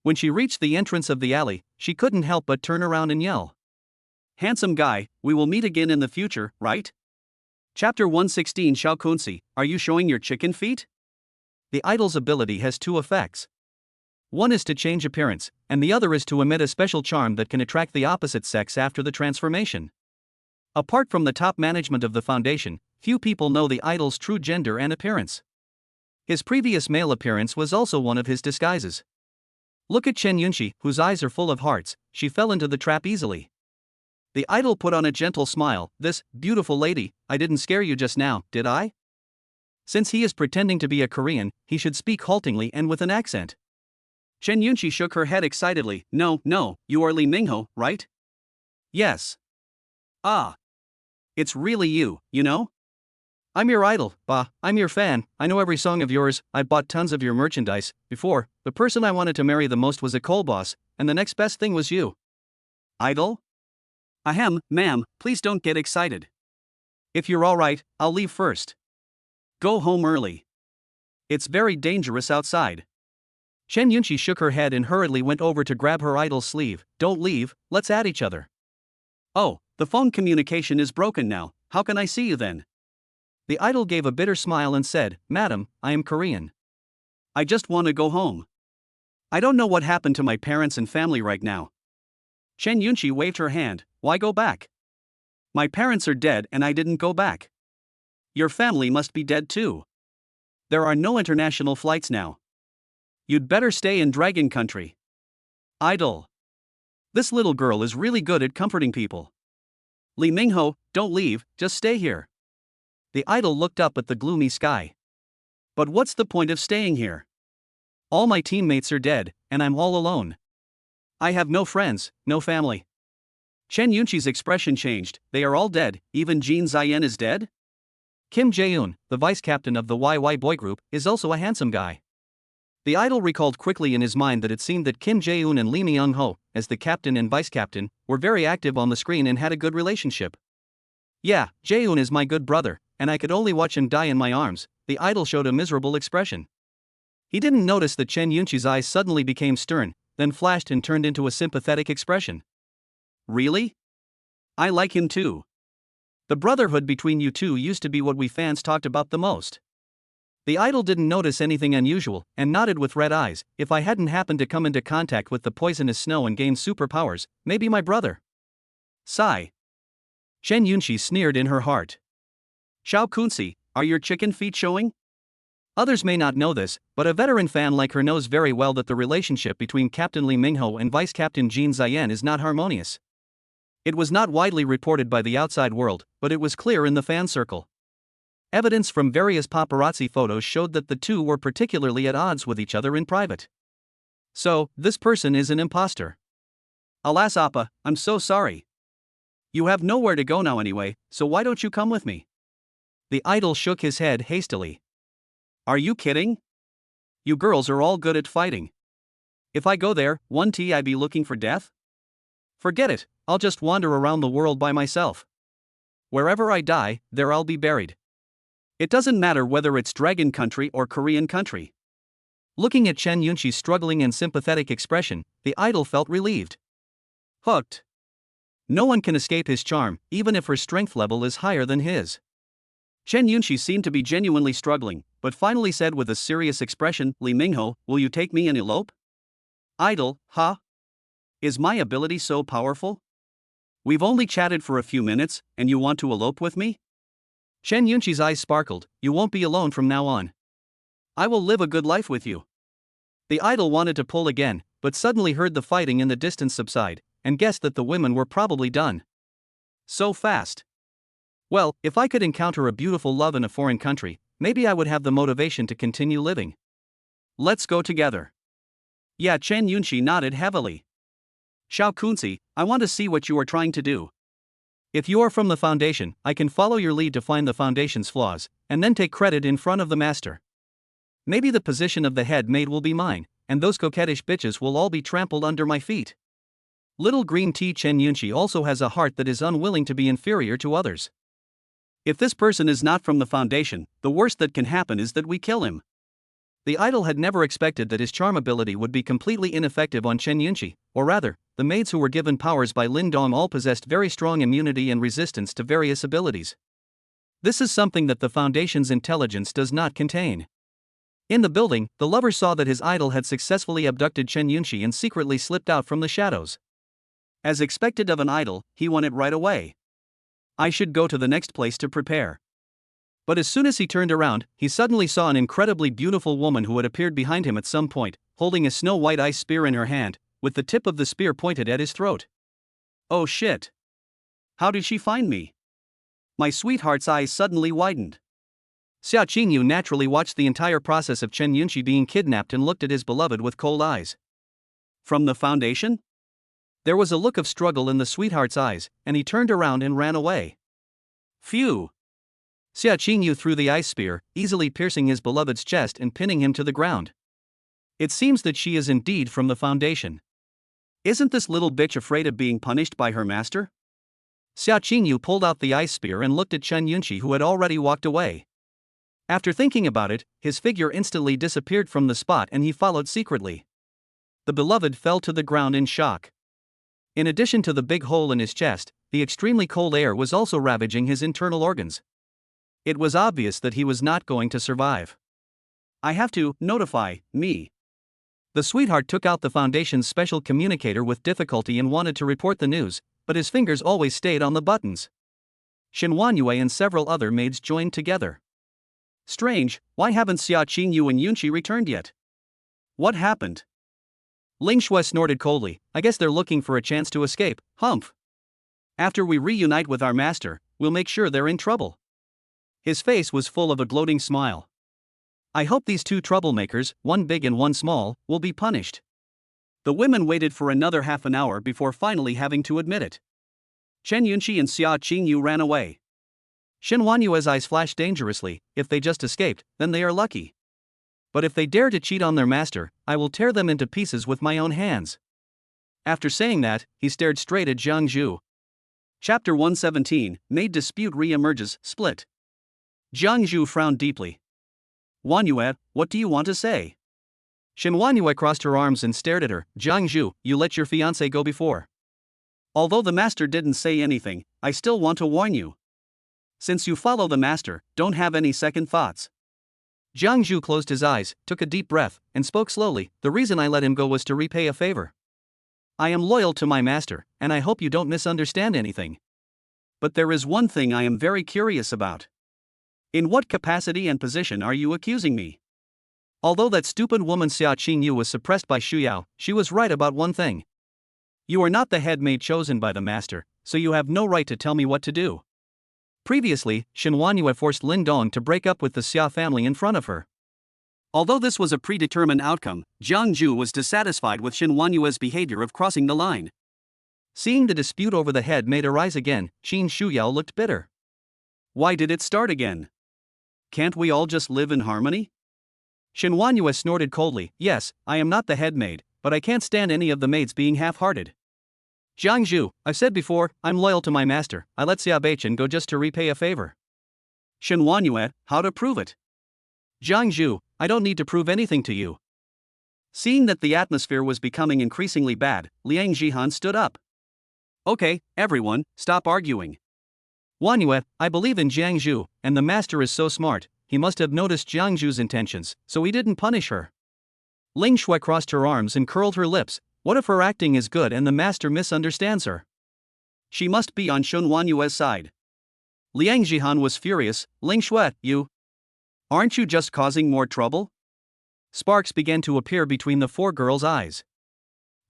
When she reached the entrance of the alley, she couldn't help but turn around and yell. Handsome guy, we will meet again in the future, right? Chapter 116 Xiao Kunci, are you showing your chicken feet? The idol's ability has 2 effects. One is to change appearance, and the other is to emit a special charm that can attract the opposite sex after the transformation. Apart from the top management of the foundation, few people know the idol's true gender and appearance. His previous male appearance was also one of his disguises. Look at Chen Yunqi, whose eyes are full of hearts, she fell into the trap easily. The idol put on a gentle smile. This beautiful lady, I didn't scare you just now, did I? Since he is pretending to be a Korean, he should speak haltingly and with an accent. Chen Yunqi shook her head excitedly. No, you are Li Mingho, right? Yes. Ah. It's really you, you know? I'm your idol, I'm your fan, I know every song of yours, I bought tons of your merchandise. Before, the person I wanted to marry the most was a coal boss, and the next best thing was you. Idol? Ahem, ma'am, please don't get excited. If you're alright, I'll leave first. Go home early. It's very dangerous outside. Chen Yunqi shook her head and hurriedly went over to grab her idol's sleeve. Don't leave, let's add each other. Oh, the phone communication is broken now, how can I see you then? The idol gave a bitter smile and said, Madam, I am Korean. I just want to go home. I don't know what happened to my parents and family right now. Chen Yunqi waved her hand. Why go back? My parents are dead and I didn't go back. Your family must be dead too. There are no international flights now. You'd better stay in Dragon Country. Idol. This little girl is really good at comforting people. Li Mingho, don't leave, just stay here. The idol looked up at the gloomy sky. But what's the point of staying here? All my teammates are dead, and I'm all alone. I have no friends, no family. Chen Yunqi's expression changed. They are all dead, even Jin Ziyan is dead? Kim Jae-un, the vice captain of the YY boy group, is also a handsome guy. The idol recalled quickly in his mind that it seemed that Kim Jae-un and Lee Myung-ho, as the captain and vice captain, were very active on the screen and had a good relationship. Yeah, Jae-un is my good brother, and I could only watch him die in my arms. The idol showed a miserable expression. He didn't notice that Chen Yunqi's eyes suddenly became stern, then flashed and turned into a sympathetic expression. Really? I like him too. The brotherhood between you two used to be what we fans talked about the most. The idol didn't notice anything unusual, and nodded with red eyes. If I hadn't happened to come into contact with the poisonous snow and gained superpowers, maybe my brother. Sigh. Chen Yunqi sneered in her heart. Xiao Kunci, are your chicken feet showing? Others may not know this, but a veteran fan like her knows very well that the relationship between Captain Li Mingho and Vice Captain Jin Ziyan is not harmonious. It was not widely reported by the outside world, but it was clear in the fan circle. Evidence from various paparazzi photos showed that the two were particularly at odds with each other in private. So, this person is an imposter. Alas Appa, I'm so sorry. You have nowhere to go now anyway, so why don't you come with me? The idol shook his head hastily. Are you kidding? You girls are all good at fighting. If I go there, won't I be looking for death? Forget it, I'll just wander around the world by myself. Wherever I die, there I'll be buried. It doesn't matter whether it's Dragon Country or Korean Country. Looking at Chen Yunqi's struggling and sympathetic expression, the idol felt relieved. Hooked. No one can escape his charm, even if her strength level is higher than his. Chen Yunqi seemed to be genuinely struggling, but finally said with a serious expression, Li Mingho, will you take me and elope? Idol, huh? Is my ability so powerful? We've only chatted for a few minutes, and you want to elope with me? Chen Yunqi's eyes sparkled. You won't be alone from now on. I will live a good life with you. The idol wanted to pull again, but suddenly heard the fighting in the distance subside, and guessed that the women were probably done. So fast. Well, if I could encounter a beautiful love in a foreign country, maybe I would have the motivation to continue living. Let's go together. Yeah, Chen Yunqi nodded heavily. Xiao Kunzi, I want to see what you are trying to do. If you are from the Foundation, I can follow your lead to find the Foundation's flaws, and then take credit in front of the Master. Maybe the position of the head maid will be mine, and those coquettish bitches will all be trampled under my feet. Little green tea Chen Yunqi also has a heart that is unwilling to be inferior to others. If this person is not from the Foundation, the worst that can happen is that we kill him. The idol had never expected that his charm ability would be completely ineffective on Chen Yunqi, or rather, the maids who were given powers by Lin Dong all possessed very strong immunity and resistance to various abilities. This is something that the Foundation's intelligence does not contain. In the building, the lover saw that his idol had successfully abducted Chen Yunqi and secretly slipped out from the shadows. As expected of an idol, he won it right away. I should go to the next place to prepare. But as soon as he turned around, he suddenly saw an incredibly beautiful woman who had appeared behind him at some point, holding a snow-white ice spear in her hand, with the tip of the spear pointed at his throat. Oh shit. How did she find me? My sweetheart's eyes suddenly widened. Xia Qingyu naturally watched the entire process of Chen Yunqi being kidnapped and looked at his beloved with cold eyes. From the Foundation? There was a look of struggle in the sweetheart's eyes, and he turned around and ran away. Phew. Xia Qingyu threw the ice spear, easily piercing his beloved's chest and pinning him to the ground. It seems that she is indeed from the Foundation. Isn't this little bitch afraid of being punished by her master? Xia Qingyu pulled out the ice spear and looked at Chen Yunqi, who had already walked away. After thinking about it, his figure instantly disappeared from the spot and he followed secretly. The beloved fell to the ground in shock. In addition to the big hole in his chest, the extremely cold air was also ravaging his internal organs. It was obvious that he was not going to survive. I have to notify me. The sweetheart took out the Foundation's special communicator with difficulty and wanted to report the news, but his fingers always stayed on the buttons. Shen Wanyue and several other maids joined together. Strange, why haven't Xia Qingyu and Yunqi returned yet? What happened? Ling Shui snorted coldly. I guess they're looking for a chance to escape. Humph. After we reunite with our master, we'll make sure they're in trouble. His face was full of a gloating smile. I hope these two troublemakers, one big and one small, will be punished. The women waited for another half an hour before finally having to admit it. Chen Yunqi and Xia Qingyu ran away. Shen Wanyue's eyes flashed dangerously. If they just escaped, then they are lucky. But if they dare to cheat on their master, I will tear them into pieces with my own hands. After saying that, he stared straight at Zhang Zhu. Chapter 117, Maid Dispute Re-Emerges, Split. Zhang Zhu frowned deeply. Wanyue, what do you want to say? Shen Wanyue crossed her arms and stared at her. Zhang Zhu, you let your fiancé go before. Although the master didn't say anything, I still want to warn you. Since you follow the master, don't have any second thoughts. Zhang Zhu closed his eyes, took a deep breath, and spoke slowly. The reason I let him go was to repay a favor. I am loyal to my master, and I hope you don't misunderstand anything. But there is one thing I am very curious about. In what capacity and position are you accusing me? Although that stupid woman Xia Qingyu was suppressed by Xu Yao, she was right about one thing. You are not the head maid chosen by the master, so you have no right to tell me what to do. Previously, Shen Wanyue forced Lin Dong to break up with the Xia family in front of her. Although this was a predetermined outcome, Zhang Zhu was dissatisfied with Shen Wanyue's behavior of crossing the line. Seeing the dispute over the head maid arise again, Qin Shuyao looked bitter. Why did it start again? Can't we all just live in harmony? Shen Wanyue snorted coldly. Yes, I am not the head maid, but I can't stand any of the maids being half-hearted. Jiang Zhu, I've said before, I'm loyal to my master. I let Xia Beichen go just to repay a favor. Shen Huanyue, how to prove it? Jiang Zhu, I don't need to prove anything to you. Seeing that the atmosphere was becoming increasingly bad, Liang Jihan stood up. Okay, everyone, stop arguing. Huanyue, I believe in Jiang Zhu, and the master is so smart, he must have noticed Jiang Zhu's intentions, so he didn't punish her. Ling Shui crossed her arms and curled her lips. What if her acting is good and the master misunderstands her? She must be on Shen Huanyue's side. Liang Jihan was furious. Ling Shui, you. Aren't you just causing more trouble? Sparks began to appear between the four girls' eyes.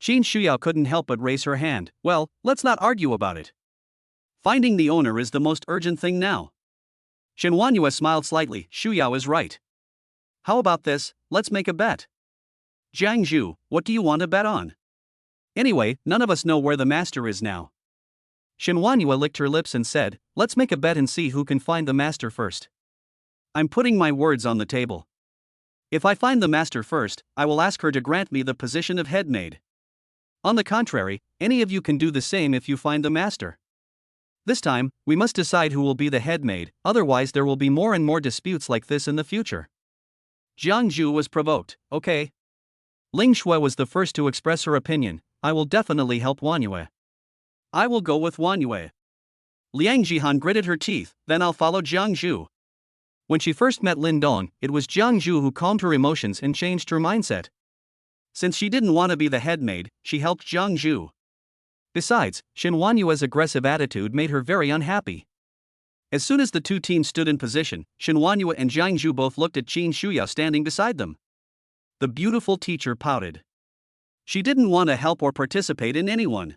Qin Shuyao couldn't help but raise her hand. Well, let's not argue about it. Finding the owner is the most urgent thing now. Shen Huanyue smiled slightly. Shuyao is right. How about this, let's make a bet. Jiang Zhu, what do you want to bet on? Anyway, none of us know where the master is now. Shen Huanyue licked her lips and said, let's make a bet and see who can find the master first. I'm putting my words on the table. If I find the master first, I will ask her to grant me the position of head maid. On the contrary, any of you can do the same if you find the master. This time, we must decide who will be the head maid, otherwise there will be more and more disputes like this in the future. Jiang Zhu was provoked. Okay. Ling Shui was the first to express her opinion. I will definitely help Huanyue. I will go with Huanyue. Liang Jihan gritted her teeth. Then I'll follow Jiang Zhu. When she first met Lin Dong, it was Jiang Zhu who calmed her emotions and changed her mindset. Since she didn't want to be the head maid, she helped Jiang Zhu. Besides, Shen Huanyue's aggressive attitude made her very unhappy. As soon as the two teams stood in position, Shen Huanyue and Jiang Zhu both looked at Qin Shuyao standing beside them. The beautiful teacher pouted. She didn't want to help or participate in anyone.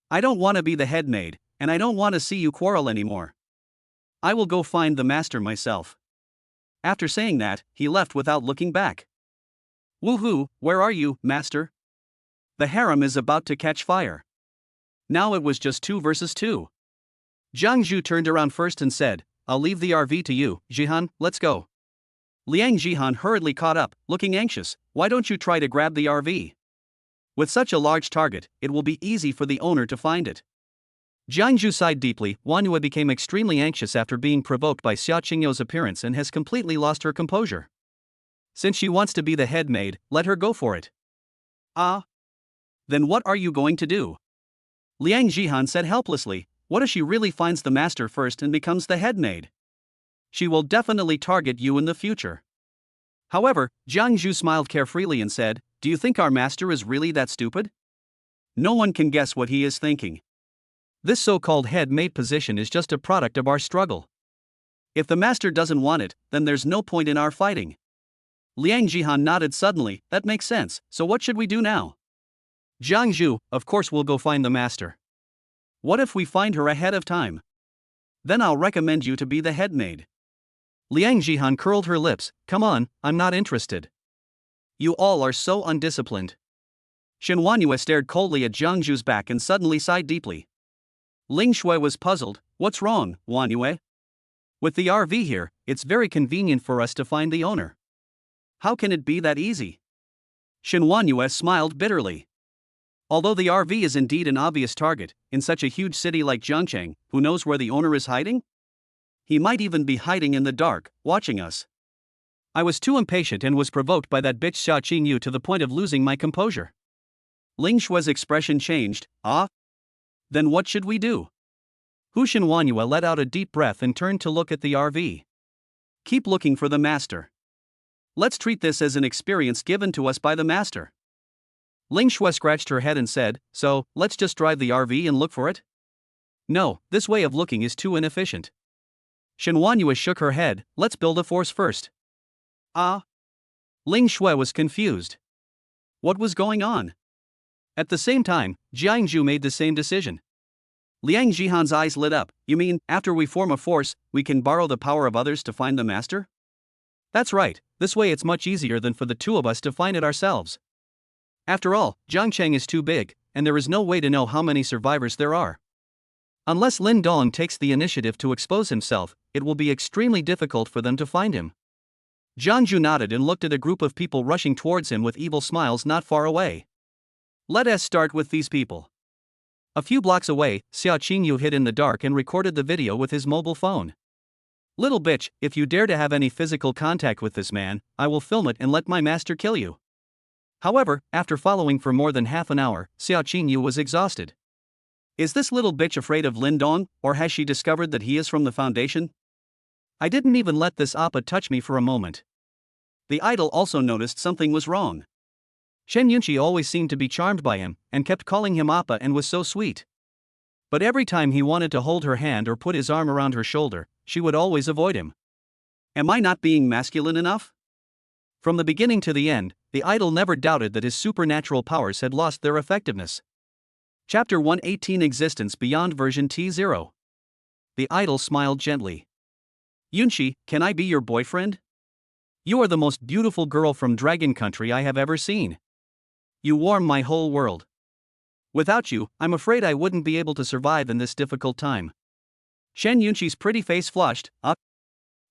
I don't want to be the head maid, and I don't want to see you quarrel anymore. I will go find the master myself. After saying that, he left without looking back. Woohoo, where are you, master? The harem is about to catch fire. Now it was just 2 versus 2. Jiang Zhu turned around first and said, I'll leave the RV to you, Jihan, let's go. Liang Jihan hurriedly caught up, looking anxious. Why don't you try to grab the RV? With such a large target, it will be easy for the owner to find it. Jiang Zhu sighed deeply. Huanyue became extremely anxious after being provoked by Xia Qingyou's appearance and has completely lost her composure. Since she wants to be the head maid, let her go for it. Ah. Then what are you going to do? Liang Jihan said helplessly. What if she really finds the master first and becomes the head maid? She will definitely target you in the future. However, Jiang Zhu smiled carefreely and said, do you think our master is really that stupid? No one can guess what he is thinking. This so-called head maid position is just a product of our struggle. If the master doesn't want it, then there's no point in our fighting. Liang Jihan nodded suddenly. That makes sense, so what should we do now? Jiang Zhu, of course we'll go find the master. What if we find her ahead of time? Then I'll recommend you to be the head maid. Liang Jihan curled her lips. Come on, I'm not interested. You all are so undisciplined. Shen Huanyue stared coldly at Jiang Zhu's back and suddenly sighed deeply. Ling Shui was puzzled. What's wrong, Huanyue? With the RV here, it's very convenient for us to find the owner. How can it be that easy? Shen Huanyue smiled bitterly. Although the RV is indeed an obvious target, in such a huge city like Zhangcheng, who knows where the owner is hiding? He might even be hiding in the dark, watching us. I was too impatient and was provoked by that bitch Xia Qingyu to the point of losing my composure. Ling Shui's expression changed. Ah? Then what should we do? Shen Huanyue let out a deep breath and turned to look at the RV. Keep looking for the master. Let's treat this as an experience given to us by the master. Ling Shui scratched her head and said, so, let's just drive the RV and look for it? No, this way of looking is too inefficient. Shen Huanyue shook her head. Let's build a force first. Ah? Ling Shui was confused. What was going on? At the same time, Jiang Zhu made the same decision. Liang Jihan's eyes lit up. You mean, after we form a force, we can borrow the power of others to find the master? That's right, this way it's much easier than for the two of us to find it ourselves. After all, Zhangcheng is too big, and there is no way to know how many survivors there are. Unless Lin Dong takes the initiative to expose himself, it will be extremely difficult for them to find him. Jiang Zhu nodded and looked at a group of people rushing towards him with evil smiles not far away. Let us start with these people. A few blocks away, Xiao Qingyu hid in the dark and recorded the video with his mobile phone. Little bitch, if you dare to have any physical contact with this man, I will film it and let my master kill you. However, after following for more than half an hour, Xiao Qingyu was exhausted. Is this little bitch afraid of Lin Dong, or has she discovered that he is from the Foundation? I didn't even let this Appa touch me for a moment. The idol also noticed something was wrong. Shen Yunqi always seemed to be charmed by him, and kept calling him Appa and was so sweet. But every time he wanted to hold her hand or put his arm around her shoulder, she would always avoid him. Am I not being masculine enough? From the beginning to the end, the idol never doubted that his supernatural powers had lost their effectiveness. Chapter 118 Existence Beyond Version T0. The idol smiled gently. Yunqi, can I be your boyfriend? You are the most beautiful girl from Dragon Country I have ever seen. You warm my whole world. Without you, I'm afraid I wouldn't be able to survive in this difficult time. Shen Yunqi's pretty face flushed.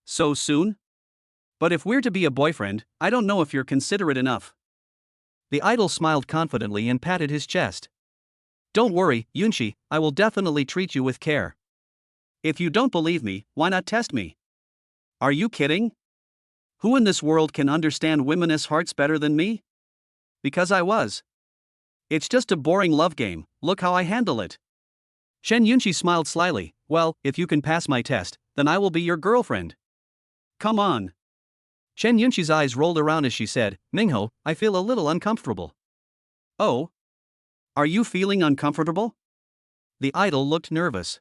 So soon? But if we're to be a boyfriend, I don't know if you're considerate enough. The idol smiled confidently and patted his chest. Don't worry, Yunqi, I will definitely treat you with care. If you don't believe me, why not test me? Are you kidding? Who in this world can understand women's hearts better than me? Because I was. It's just a boring love game, look how I handle it. Shen Yunqi smiled slyly. Well, if you can pass my test, then I will be your girlfriend. Come on. Shen Yunqi's eyes rolled around as she said, Mingho, I feel a little uncomfortable. Oh? Are you feeling uncomfortable? The idol looked nervous.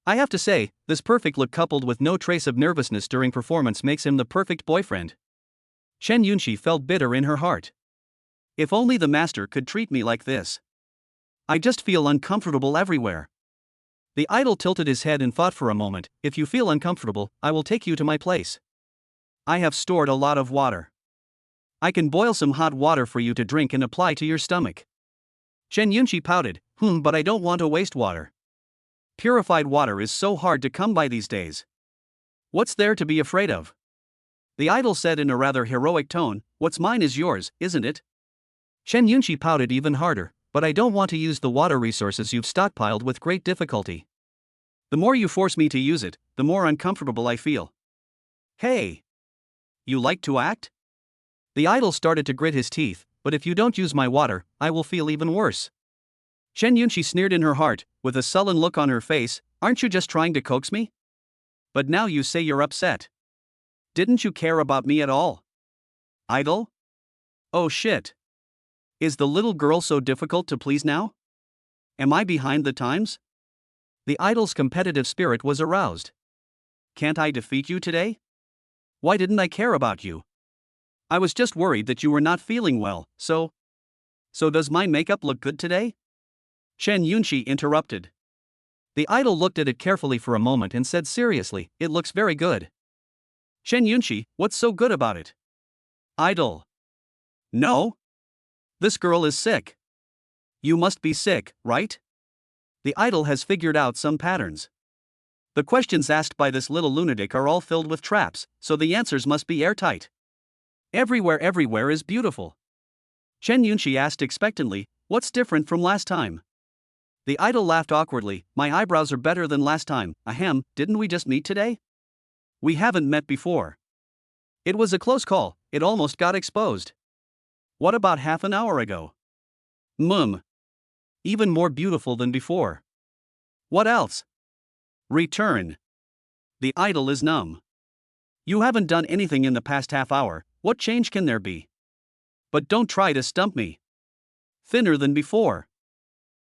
I have to say, this perfect look coupled with no trace of nervousness during performance makes him the perfect boyfriend. Shen Yunqi felt bitter in her heart. If only the master could treat me like this. I just feel uncomfortable everywhere. The idol tilted his head and thought for a moment. If you feel uncomfortable, I will take you to my place. I have stored a lot of water. I can boil some hot water for you to drink and apply to your stomach. Shen Yunqi pouted, but I don't want to waste water. Purified water is so hard to come by these days. What's there to be afraid of? The idol said in a rather heroic tone, what's mine is yours, isn't it? Shen Yunqi pouted even harder, but I don't want to use the water resources you've stockpiled with great difficulty. The more you force me to use it, the more uncomfortable I feel. Hey! You like to act? The idol started to grit his teeth, but if you don't use my water, I will feel even worse. Shen Yunqi sneered in her heart, with a sullen look on her face, aren't you just trying to coax me? But now you say you're upset. Didn't you care about me at all? Idol? Oh shit. Is the little girl so difficult to please now? Am I behind the times? The idol's competitive spirit was aroused. Can't I defeat you today? Why didn't I care about you? I was just worried that you were not feeling well, so does my makeup look good today? Shen Yunqi interrupted. The idol looked at it carefully for a moment and said seriously, it looks very good. Shen Yunqi, what's so good about it? Idol. No? This girl is sick. You must be sick, right? The idol has figured out some patterns. The questions asked by this little lunatic are all filled with traps, so the answers must be airtight. Everywhere is beautiful. Shen Yunqi asked expectantly, what's different from last time? The idol laughed awkwardly, my eyebrows are better than last time, ahem, didn't we just meet today? We haven't met before. It was a close call, it almost got exposed. What about half an hour ago? Even more beautiful than before. What else? Return. The idol is numb. You haven't done anything in the past half hour, what change can there be? But don't try to stump me. Thinner than before.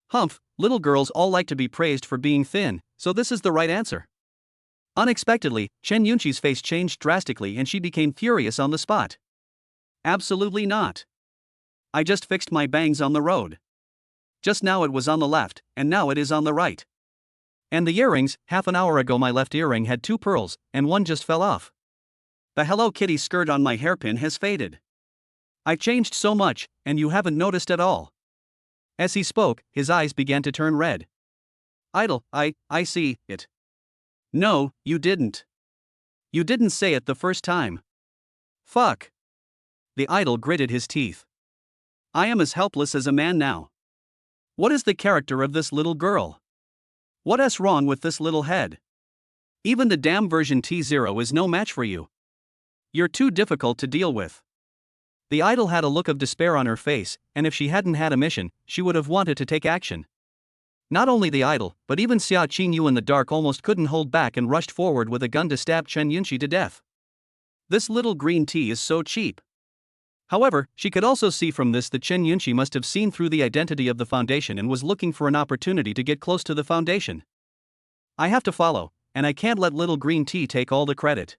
Humph, little girls all like to be praised for being thin, so this is the right answer. Unexpectedly, Shen Yunqi's face changed drastically and she became furious on the spot. Absolutely not. I just fixed my bangs on the road. Just now it was on the left, and now it is on the right. And the earrings, half an hour ago my left earring had 2 pearls, and one just fell off. The Hello Kitty skirt on my hairpin has faded. I've changed so much, and you haven't noticed at all. As he spoke, his eyes began to turn red. Idol, I see it. No, you didn't. You didn't say it the first time. Fuck. The idol gritted his teeth. I am as helpless as a man now. What is the character of this little girl? What's wrong with this little head? Even the damn version T0 is no match for you. You're too difficult to deal with. The idol had a look of despair on her face, and if she hadn't had a mission, she would have wanted to take action. Not only the idol, but even Xia Qingyu in the dark almost couldn't hold back and rushed forward with a gun to stab Chen Yunxi to death. This little green tea is so cheap. However, she could also see from this that Chen Yunxi must have seen through the identity of the Foundation and was looking for an opportunity to get close to the Foundation. I have to follow, and I can't let little green tea take all the credit.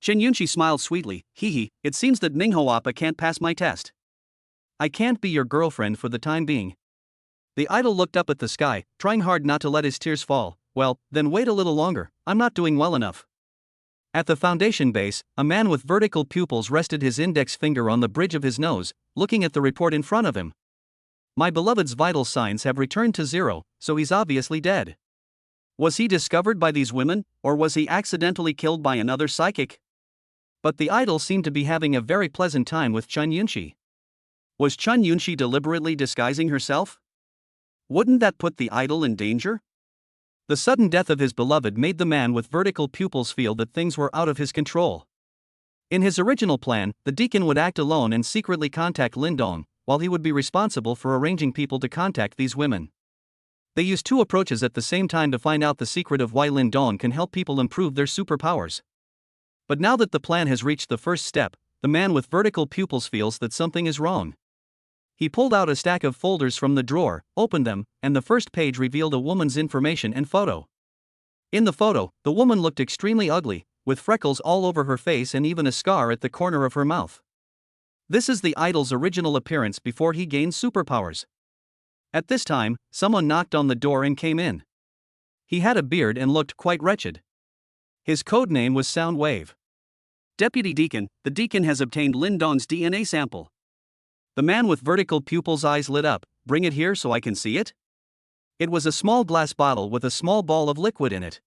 Chen Yunxi smiled sweetly. Hee, it seems that Ningho Appa can't pass my test. I can't be your girlfriend for the time being. The idol looked up at the sky, trying hard not to let his tears fall. Well, then wait a little longer, I'm not doing well enough. At the Foundation base, a man with vertical pupils rested his index finger on the bridge of his nose, looking at the report in front of him. My beloved's vital signs have returned to 0, so he's obviously dead. Was he discovered by these women, or was he accidentally killed by another psychic? But the idol seemed to be having a very pleasant time with Chen Yunxi. Was Chen Yunxi deliberately disguising herself? Wouldn't that put the idol in danger? The sudden death of his beloved made the man with vertical pupils feel that things were out of his control. In his original plan, the deacon would act alone and secretly contact Lindong, while he would be responsible for arranging people to contact these women. They used two approaches at the same time to find out the secret of why Lindong can help people improve their superpowers. But now that the plan has reached the first step, the man with vertical pupils feels that something is wrong. He pulled out a stack of folders from the drawer, opened them, and the first page revealed a woman's information and photo. In the photo, the woman looked extremely ugly, with freckles all over her face and even a scar at the corner of her mouth. This is the idol's original appearance before he gained superpowers. At this time, someone knocked on the door and came in. He had a beard and looked quite wretched. His code name was Soundwave. Deputy Deacon, the deacon has obtained Lindong's DNA sample. The man with vertical pupils' eyes lit up. Bring it here so I can see it? It was a small glass bottle with a small ball of liquid in it.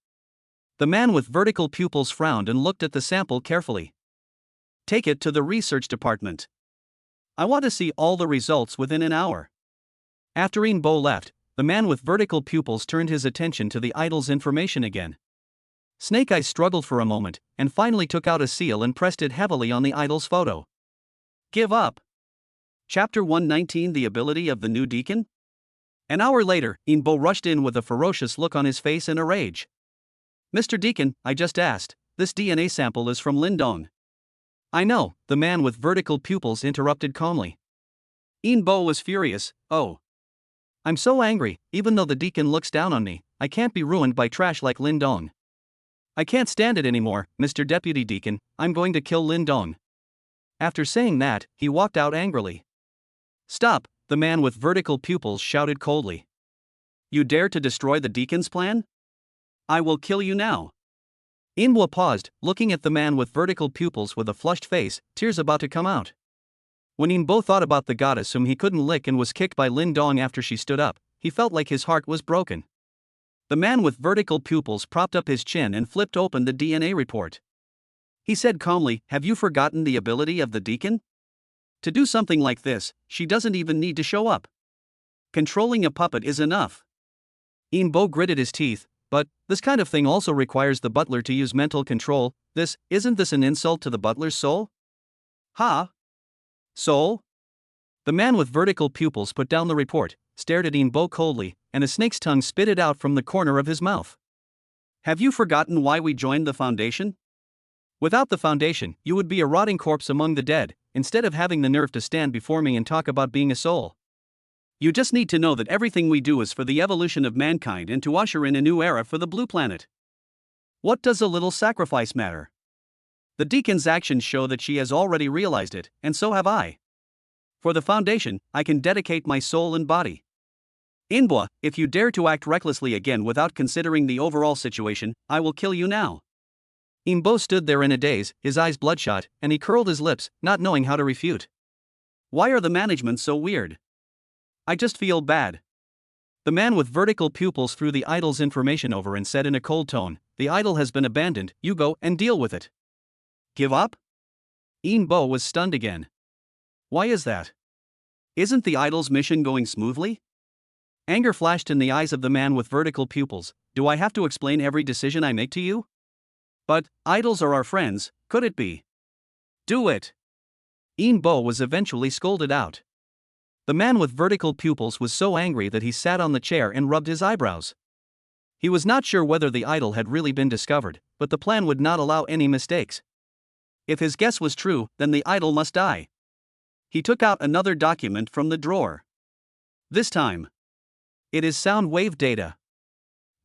The man with vertical pupils frowned and looked at the sample carefully. Take it to the research department. I want to see all the results within an hour. After Inbo left, the man with vertical pupils turned his attention to the idol's information again. Snake Eyes struggled for a moment, and finally took out a seal and pressed it heavily on the idol's photo. Give up. Chapter 119 The Ability of the New Deacon? An hour later, Inbo rushed in with a ferocious look on his face and a rage. Mr. Deacon, I just asked, this DNA sample is from Lindong. I know, the man with vertical pupils interrupted calmly. Inbo was furious. Oh. I'm so angry, even though the deacon looks down on me, I can't be ruined by trash like Lindong. I can't stand it anymore, Mr. Deputy Deacon, I'm going to kill Lindong. After saying that, he walked out angrily. Stop, the man with vertical pupils shouted coldly. You dare to destroy the deacon's plan? I will kill you now. Inbo paused, looking at the man with vertical pupils with a flushed face, tears about to come out. When Inbo thought about the goddess whom he couldn't lick and was kicked by Lindong after she stood up, he felt like his heart was broken. The man with vertical pupils propped up his chin and flipped open the DNA report. He said calmly, have you forgotten the ability of the deacon? To do something like this, she doesn't even need to show up. Controlling a puppet is enough. Inbo gritted his teeth, but this kind of thing also requires the butler to use mental control. Isn't this an insult to the butler's soul? Ha? Soul? The man with vertical pupils put down the report, stared at Inbo coldly, and a snake's tongue spitted out from the corner of his mouth. Have you forgotten why we joined the Foundation? Without the Foundation, you would be a rotting corpse among the dead, instead of having the nerve to stand before me and talk about being a soul. You just need to know that everything we do is for the evolution of mankind and to usher in a new era for the Blue Planet. What does a little sacrifice matter? The deacon's actions show that she has already realized it, and so have I. For the Foundation, I can dedicate my soul and body. Inbo, if you dare to act recklessly again without considering the overall situation, I will kill you now. Inbo stood there in a daze, his eyes bloodshot, and he curled his lips, not knowing how to refute. Why are the management so weird? I just feel bad. The man with vertical pupils threw the idol's information over and said in a cold tone, the idol has been abandoned, you go and deal with it. Give up? Inbo was stunned again. Why is that? Isn't the idol's mission going smoothly? Anger flashed in the eyes of the man with vertical pupils. Do I have to explain every decision I make to you? But, idols are our friends, could it be? Do it! Ian Bo was eventually scolded out. The man with vertical pupils was so angry that he sat on the chair and rubbed his eyebrows. He was not sure whether the idol had really been discovered, but the plan would not allow any mistakes. If his guess was true, then the idol must die. He took out another document from the drawer. This time, it is sound wave data.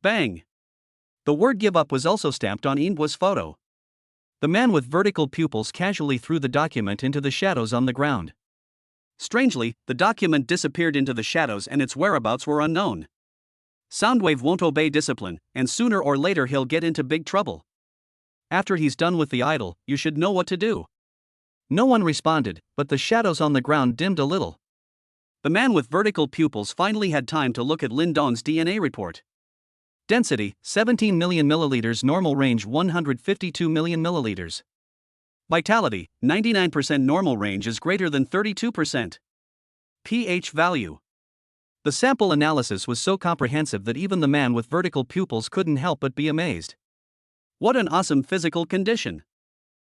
Bang! The word give up was also stamped on Ian's photo. The man with vertical pupils casually threw the document into the shadows on the ground. Strangely, the document disappeared into the shadows and its whereabouts were unknown. Soundwave won't obey discipline, and sooner or later he'll get into big trouble. After he's done with the idol, you should know what to do. No one responded, but the shadows on the ground dimmed a little. The man with vertical pupils finally had time to look at Lin Dong's DNA report. Density, 17 million milliliters. Normal range, 152 million milliliters. Vitality, 99%. Normal range is greater than 32%. pH value. The sample analysis was so comprehensive that even the man with vertical pupils couldn't help but be amazed. What an awesome physical condition!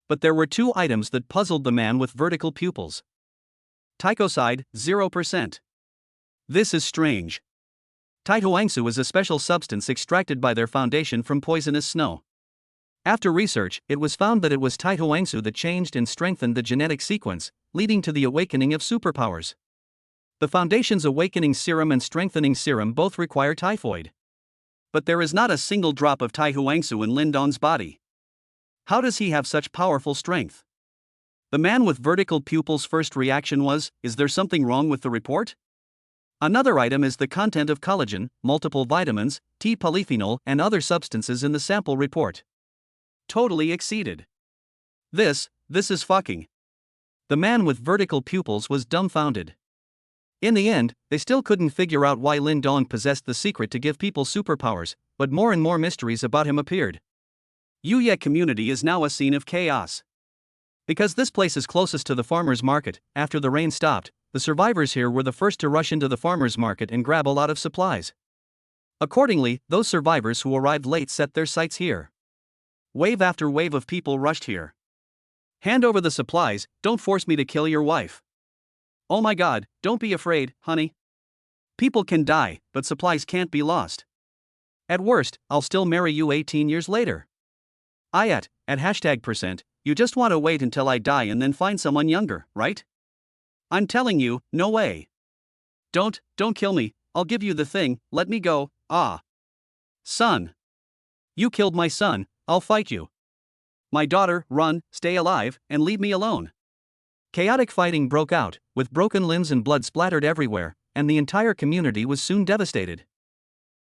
But there were two items that puzzled the man with vertical pupils. Taikoside, 0%. This is strange. Taitoangsu is a special substance extracted by their foundation from poisonous snow. After research, it was found that it was Taitoangsu that changed and strengthened the genetic sequence, leading to the awakening of superpowers. The Foundation's awakening serum and strengthening serum both require typhoid. But there is not a single drop of Taitoangsu in Lin Dong's body. How does he have such powerful strength? The man with vertical pupils' first reaction was, is there something wrong with the report? Another item is the content of collagen, multiple vitamins, T-polyphenol, and other substances in the sample report. Totally exceeded. This is fucking. The man with vertical pupils was dumbfounded. In the end, they still couldn't figure out why Lin Dong possessed the secret to give people superpowers, but more and more mysteries about him appeared. Yuye community is now a scene of chaos. Because this place is closest to the farmer's market, after the rain stopped, the survivors here were the first to rush into the farmer's market and grab a lot of supplies. Accordingly, those survivors who arrived late set their sights here. Wave after wave of people rushed here. Hand over the supplies, don't force me to kill your wife. Oh my god, don't be afraid, honey. People can die, but supplies can't be lost. At worst, I'll still marry you 18 years later. At #%, you just want to wait until I die and then find someone younger, right? I'm telling you, no way. Don't kill me, I'll give you the thing, let me go, Son. You killed my son, I'll fight you. My daughter, run, stay alive, and leave me alone. Chaotic fighting broke out, with broken limbs and blood splattered everywhere, and the entire community was soon devastated.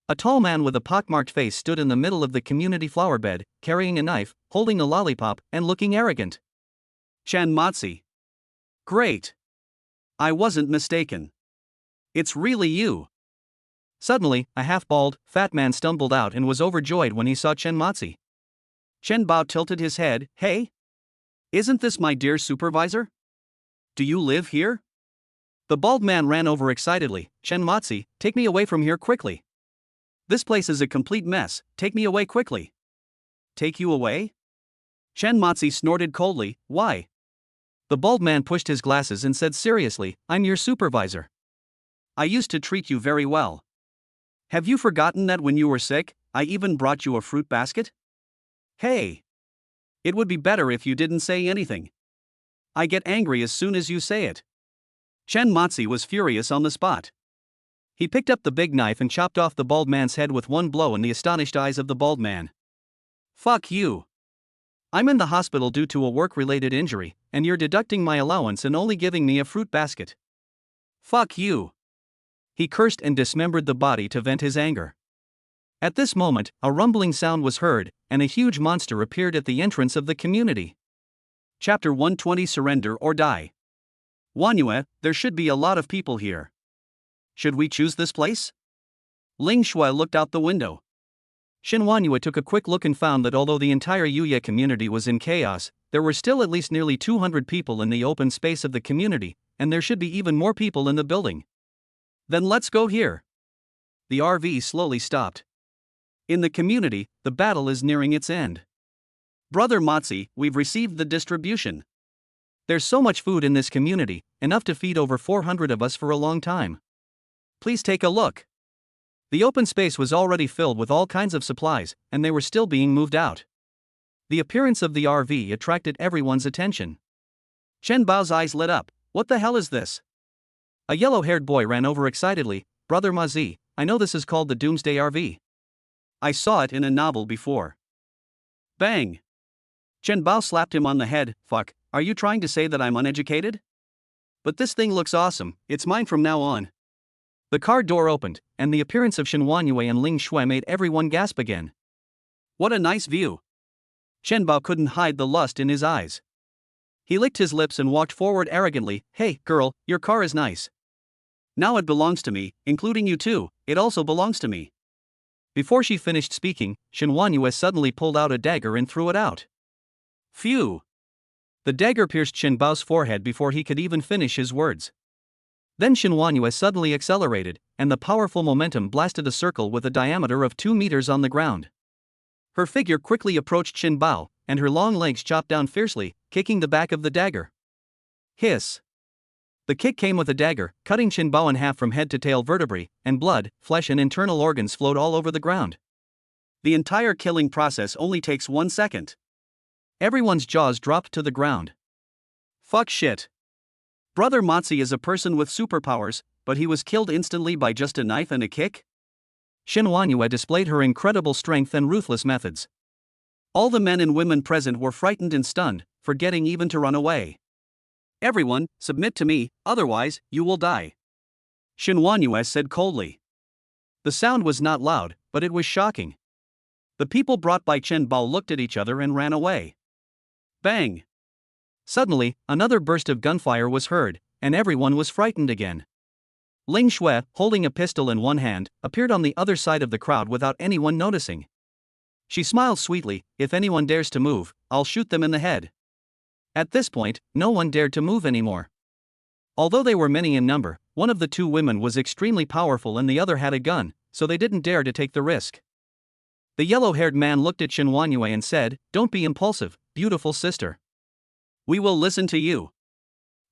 A tall man with a pockmarked face stood in the middle of the community flower bed, carrying a knife, holding a lollipop, and looking arrogant. Chan Matsi. Great. I wasn't mistaken. It's really you. Suddenly, a half-bald, fat man stumbled out and was overjoyed when he saw Chen Matsi. Chen Bao tilted his head. Hey? Isn't this my dear supervisor? Do you live here? The bald man ran over excitedly. Chen Matsi, take me away from here quickly. This place is a complete mess, take me away quickly. Take you away? Chen Matsi snorted coldly. Why? The bald man pushed his glasses and said seriously, I'm your supervisor. I used to treat you very well. Have you forgotten that when you were sick, I even brought you a fruit basket? Hey! It would be better if you didn't say anything. I get angry as soon as you say it. Chen Matsi was furious on the spot. He picked up the big knife and chopped off the bald man's head with one blow in the astonished eyes of the bald man. Fuck you. I'm in the hospital due to a work-related injury, and you're deducting my allowance and only giving me a fruit basket. Fuck you. He cursed and dismembered the body to vent his anger. At this moment, a rumbling sound was heard, and a huge monster appeared at the entrance of the community. Chapter 120 Surrender or Die. Wanyue, there should be a lot of people here. Should we choose this place? Ling Shui looked out the window. Shin Wanyue took a quick look and found that although the entire Yuye community was in chaos, there were still at least nearly 200 people in the open space of the community, and there should be even more people in the building. Then let's go here. the RV slowly stopped. In the community, the battle is nearing its end. Brother Motzi, we've received the distribution. There's so much food in this community, enough to feed over 400 of us for a long time. Please take a look. The open space was already filled with all kinds of supplies, and they were still being moved out. The appearance of the RV attracted everyone's attention. Chen Bao's eyes lit up. What the hell is this? A yellow-haired boy ran over excitedly. Brother Motzi, I know this is called the Doomsday RV. I saw it in a novel before. Bang! Chen Bao slapped him on the head. Fuck, are you trying to say that I'm uneducated? But this thing looks awesome, it's mine from now on. The car door opened, and the appearance of Shen Huanyue and Ling Shui made everyone gasp again. What a nice view. Chen Bao couldn't hide the lust in his eyes. He licked his lips and walked forward arrogantly. Hey, girl, your car is nice. Now it belongs to me, including you too, it also belongs to me. Before she finished speaking, Shen Huanyue suddenly pulled out a dagger and threw it out. Phew! The dagger pierced Shen Bao's forehead before he could even finish his words. Then Shen Huanyue suddenly accelerated, and the powerful momentum blasted a circle with a diameter of 2 meters on the ground. Her figure quickly approached Shen Bao, and her long legs chopped down fiercely, kicking the back of the dagger. Hiss! The kick came with a dagger, cutting Shen Bao in half from head to tail vertebrae, and blood, flesh and internal organs flowed all over the ground. The entire killing process only takes 1 second. Everyone's jaws dropped to the ground. Fuck shit. Brother Motzi is a person with superpowers, but he was killed instantly by just a knife and a kick? Shen Huanyue displayed her incredible strength and ruthless methods. All the men and women present were frightened and stunned, forgetting even to run away. Everyone, submit to me, otherwise, you will die. Shen Huanyue said coldly. The sound was not loud, but it was shocking. The people brought by Chen Bao looked at each other and ran away. Bang! Suddenly, another burst of gunfire was heard, and everyone was frightened again. Ling Shui, holding a pistol in one hand, appeared on the other side of the crowd without anyone noticing. She smiled sweetly. If anyone dares to move, I'll shoot them in the head. At this point, no one dared to move anymore. Although they were many in number, one of the two women was extremely powerful and the other had a gun, so they didn't dare to take the risk. The yellow-haired man looked at Shen Huanyue and said, "Don't be impulsive, beautiful sister. We will listen to you."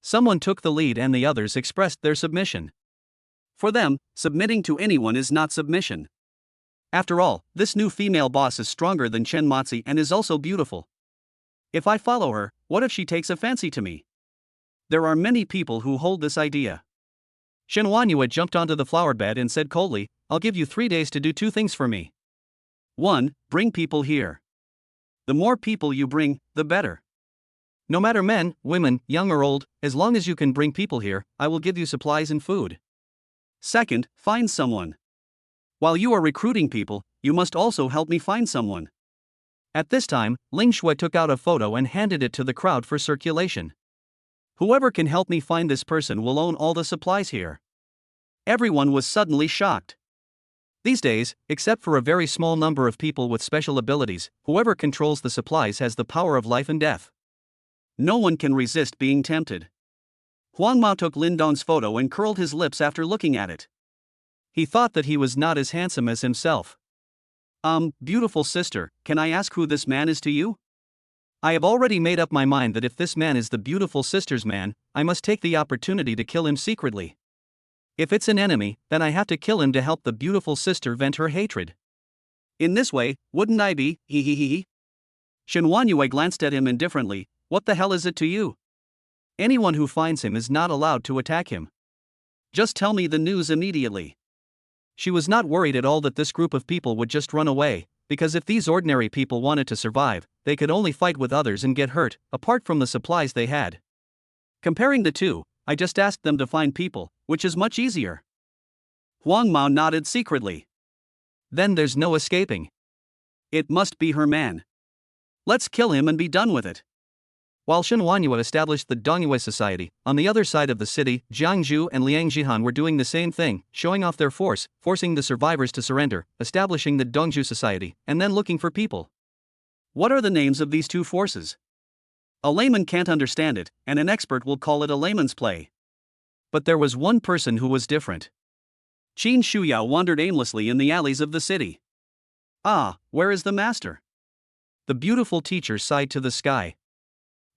Someone took the lead and the others expressed their submission. For them, submitting to anyone is not submission. After all, this new female boss is stronger than Chen Motzi and is also beautiful. If I follow her, what if she takes a fancy to me? There are many people who hold this idea. Shen Huanyue jumped onto the flower bed and said coldly, "I'll give you 3 days to do 2 things for me. 1. Bring people here. The more people you bring, the better. No matter men, women, young or old, as long as you can bring people here, I will give you supplies and food. 2. Find someone. While you are recruiting people, you must also help me find someone." At this time, Ling Shui took out a photo and handed it to the crowd for circulation. "Whoever can help me find this person will own all the supplies here." Everyone was suddenly shocked. These days, except for a very small number of people with special abilities, whoever controls the supplies has the power of life and death. No one can resist being tempted. Huang Mao took Lin Dong's photo and curled his lips after looking at it. He thought that he was not as handsome as himself. Beautiful sister, can I ask who this man is to you?" "I have already made up my mind that if this man is the beautiful sister's man, I must take the opportunity to kill him secretly. If it's an enemy, then I have to kill him to help the beautiful sister vent her hatred. In this way, wouldn't I be, he? Shen Huanyue glanced at him indifferently. "What the hell is it to you? Anyone who finds him is not allowed to attack him. Just tell me the news immediately." She was not worried at all that this group of people would just run away, because if these ordinary people wanted to survive, they could only fight with others and get hurt, apart from the supplies they had. Comparing the two, I just asked them to find people, which is much easier. Huang Mao nodded secretly. Then there's no escaping. It must be her man. Let's kill him and be done with it. While Shen Huanyue established the Dongyue Society, on the other side of the city, Jiang Zhu and Liang Jihan were doing the same thing, showing off their force, forcing the survivors to surrender, establishing the Dongju Society, and then looking for people. What are the names of these two forces? A layman can't understand it, and an expert will call it a layman's play. But there was one person who was different. Qin Shuyao wandered aimlessly in the alleys of the city. Ah, where is the master? The beautiful teacher sighed to the sky.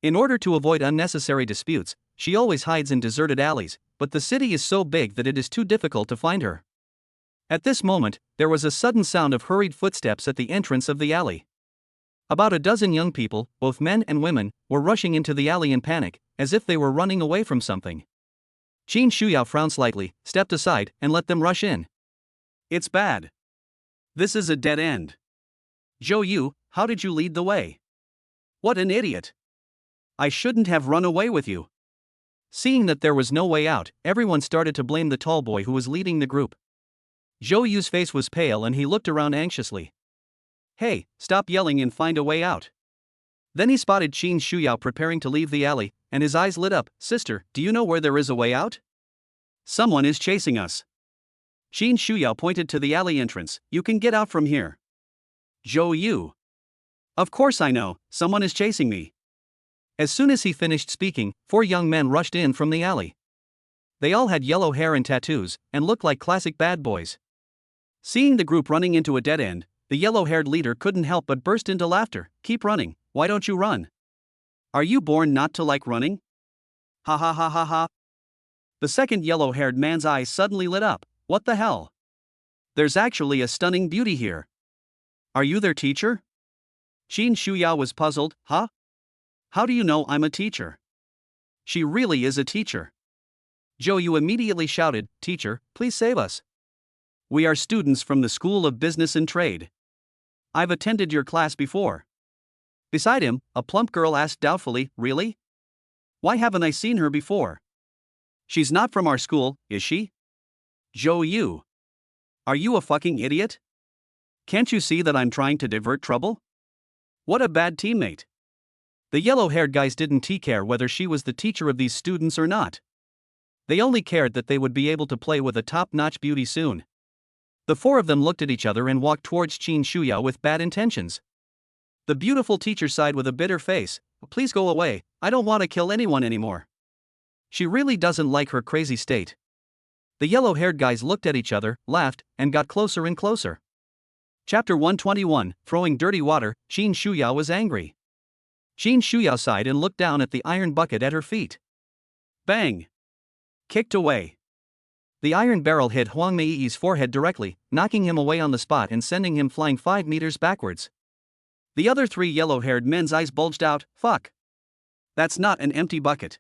In order to avoid unnecessary disputes, she always hides in deserted alleys, but the city is so big that it is too difficult to find her. At this moment, there was a sudden sound of hurried footsteps at the entrance of the alley. About a dozen young people, both men and women, were rushing into the alley in panic, as if they were running away from something. Qin Shuyao frowned slightly, stepped aside, and let them rush in. It's bad. This is a dead end. Zhou Yu, how did you lead the way? What an idiot. I shouldn't have run away with you. Seeing that there was no way out, everyone started to blame the tall boy who was leading the group. Zhou Yu's face was pale and he looked around anxiously. Hey, stop yelling and find a way out. Then he spotted Qin Shuyao preparing to leave the alley, and his eyes lit up. Sister, do you know where there is a way out? Someone is chasing us. Qin Shuyao pointed to the alley entrance. You can get out from here. Zhou Yu. Of course I know, someone is chasing me. As soon as he finished speaking, 4 young men rushed in from the alley. They all had yellow hair and tattoos, and looked like classic bad boys. Seeing the group running into a dead end, the yellow-haired leader couldn't help but burst into laughter. Keep running, why don't you run? Are you born not to like running? Ha ha ha ha ha. The second yellow-haired man's eyes suddenly lit up. What the hell? There's actually a stunning beauty here. Are you their teacher? Qin Shuyao was puzzled. Huh? How do you know I'm a teacher? She really is a teacher. Zhou Yu immediately shouted, Teacher, please save us. We are students from the School of Business and Trade. I've attended your class before. Beside him, a plump girl asked doubtfully, Really? Why haven't I seen her before? She's not from our school, is she? Zhou Yu. Are you a fucking idiot? Can't you see that I'm trying to divert trouble? What a bad teammate. The yellow-haired guys didn't care whether she was the teacher of these students or not. They only cared that they would be able to play with a top-notch beauty soon. The 4 of them looked at each other and walked towards Qin Shuyao with bad intentions. The beautiful teacher sighed with a bitter face. Please go away, I don't want to kill anyone anymore. She really doesn't like her crazy state. The yellow-haired guys looked at each other, laughed, and got closer and closer. Chapter 121, Throwing Dirty Water. Qin Shuyao was angry. Qin Shuyao sighed and looked down at the iron bucket at her feet. Bang! Kicked away. The iron barrel hit Huang Meiyi's forehead directly, knocking him away on the spot and sending him flying 5 meters backwards. The other 3 yellow-haired men's eyes bulged out. Fuck! That's not an empty bucket.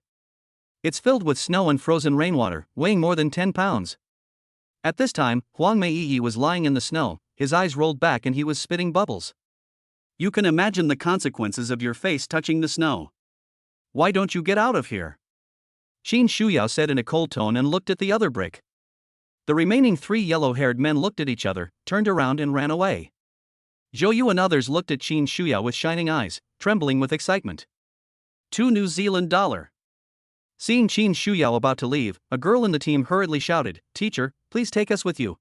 It's filled with snow and frozen rainwater, weighing more than 10 pounds. At this time, Huang Meiyi was lying in the snow, his eyes rolled back and he was spitting bubbles. You can imagine the consequences of your face touching the snow. Why don't you get out of here? Qin Shuyao said in a cold tone and looked at the other brick. The remaining 3 yellow-haired men looked at each other, turned around and ran away. Zhou Yu and others looked at Qin Shuyao with shining eyes, trembling with excitement. $2 New Zealand dollar. Seeing Qin Shuyao about to leave, a girl in the team hurriedly shouted, Teacher, please take us with you.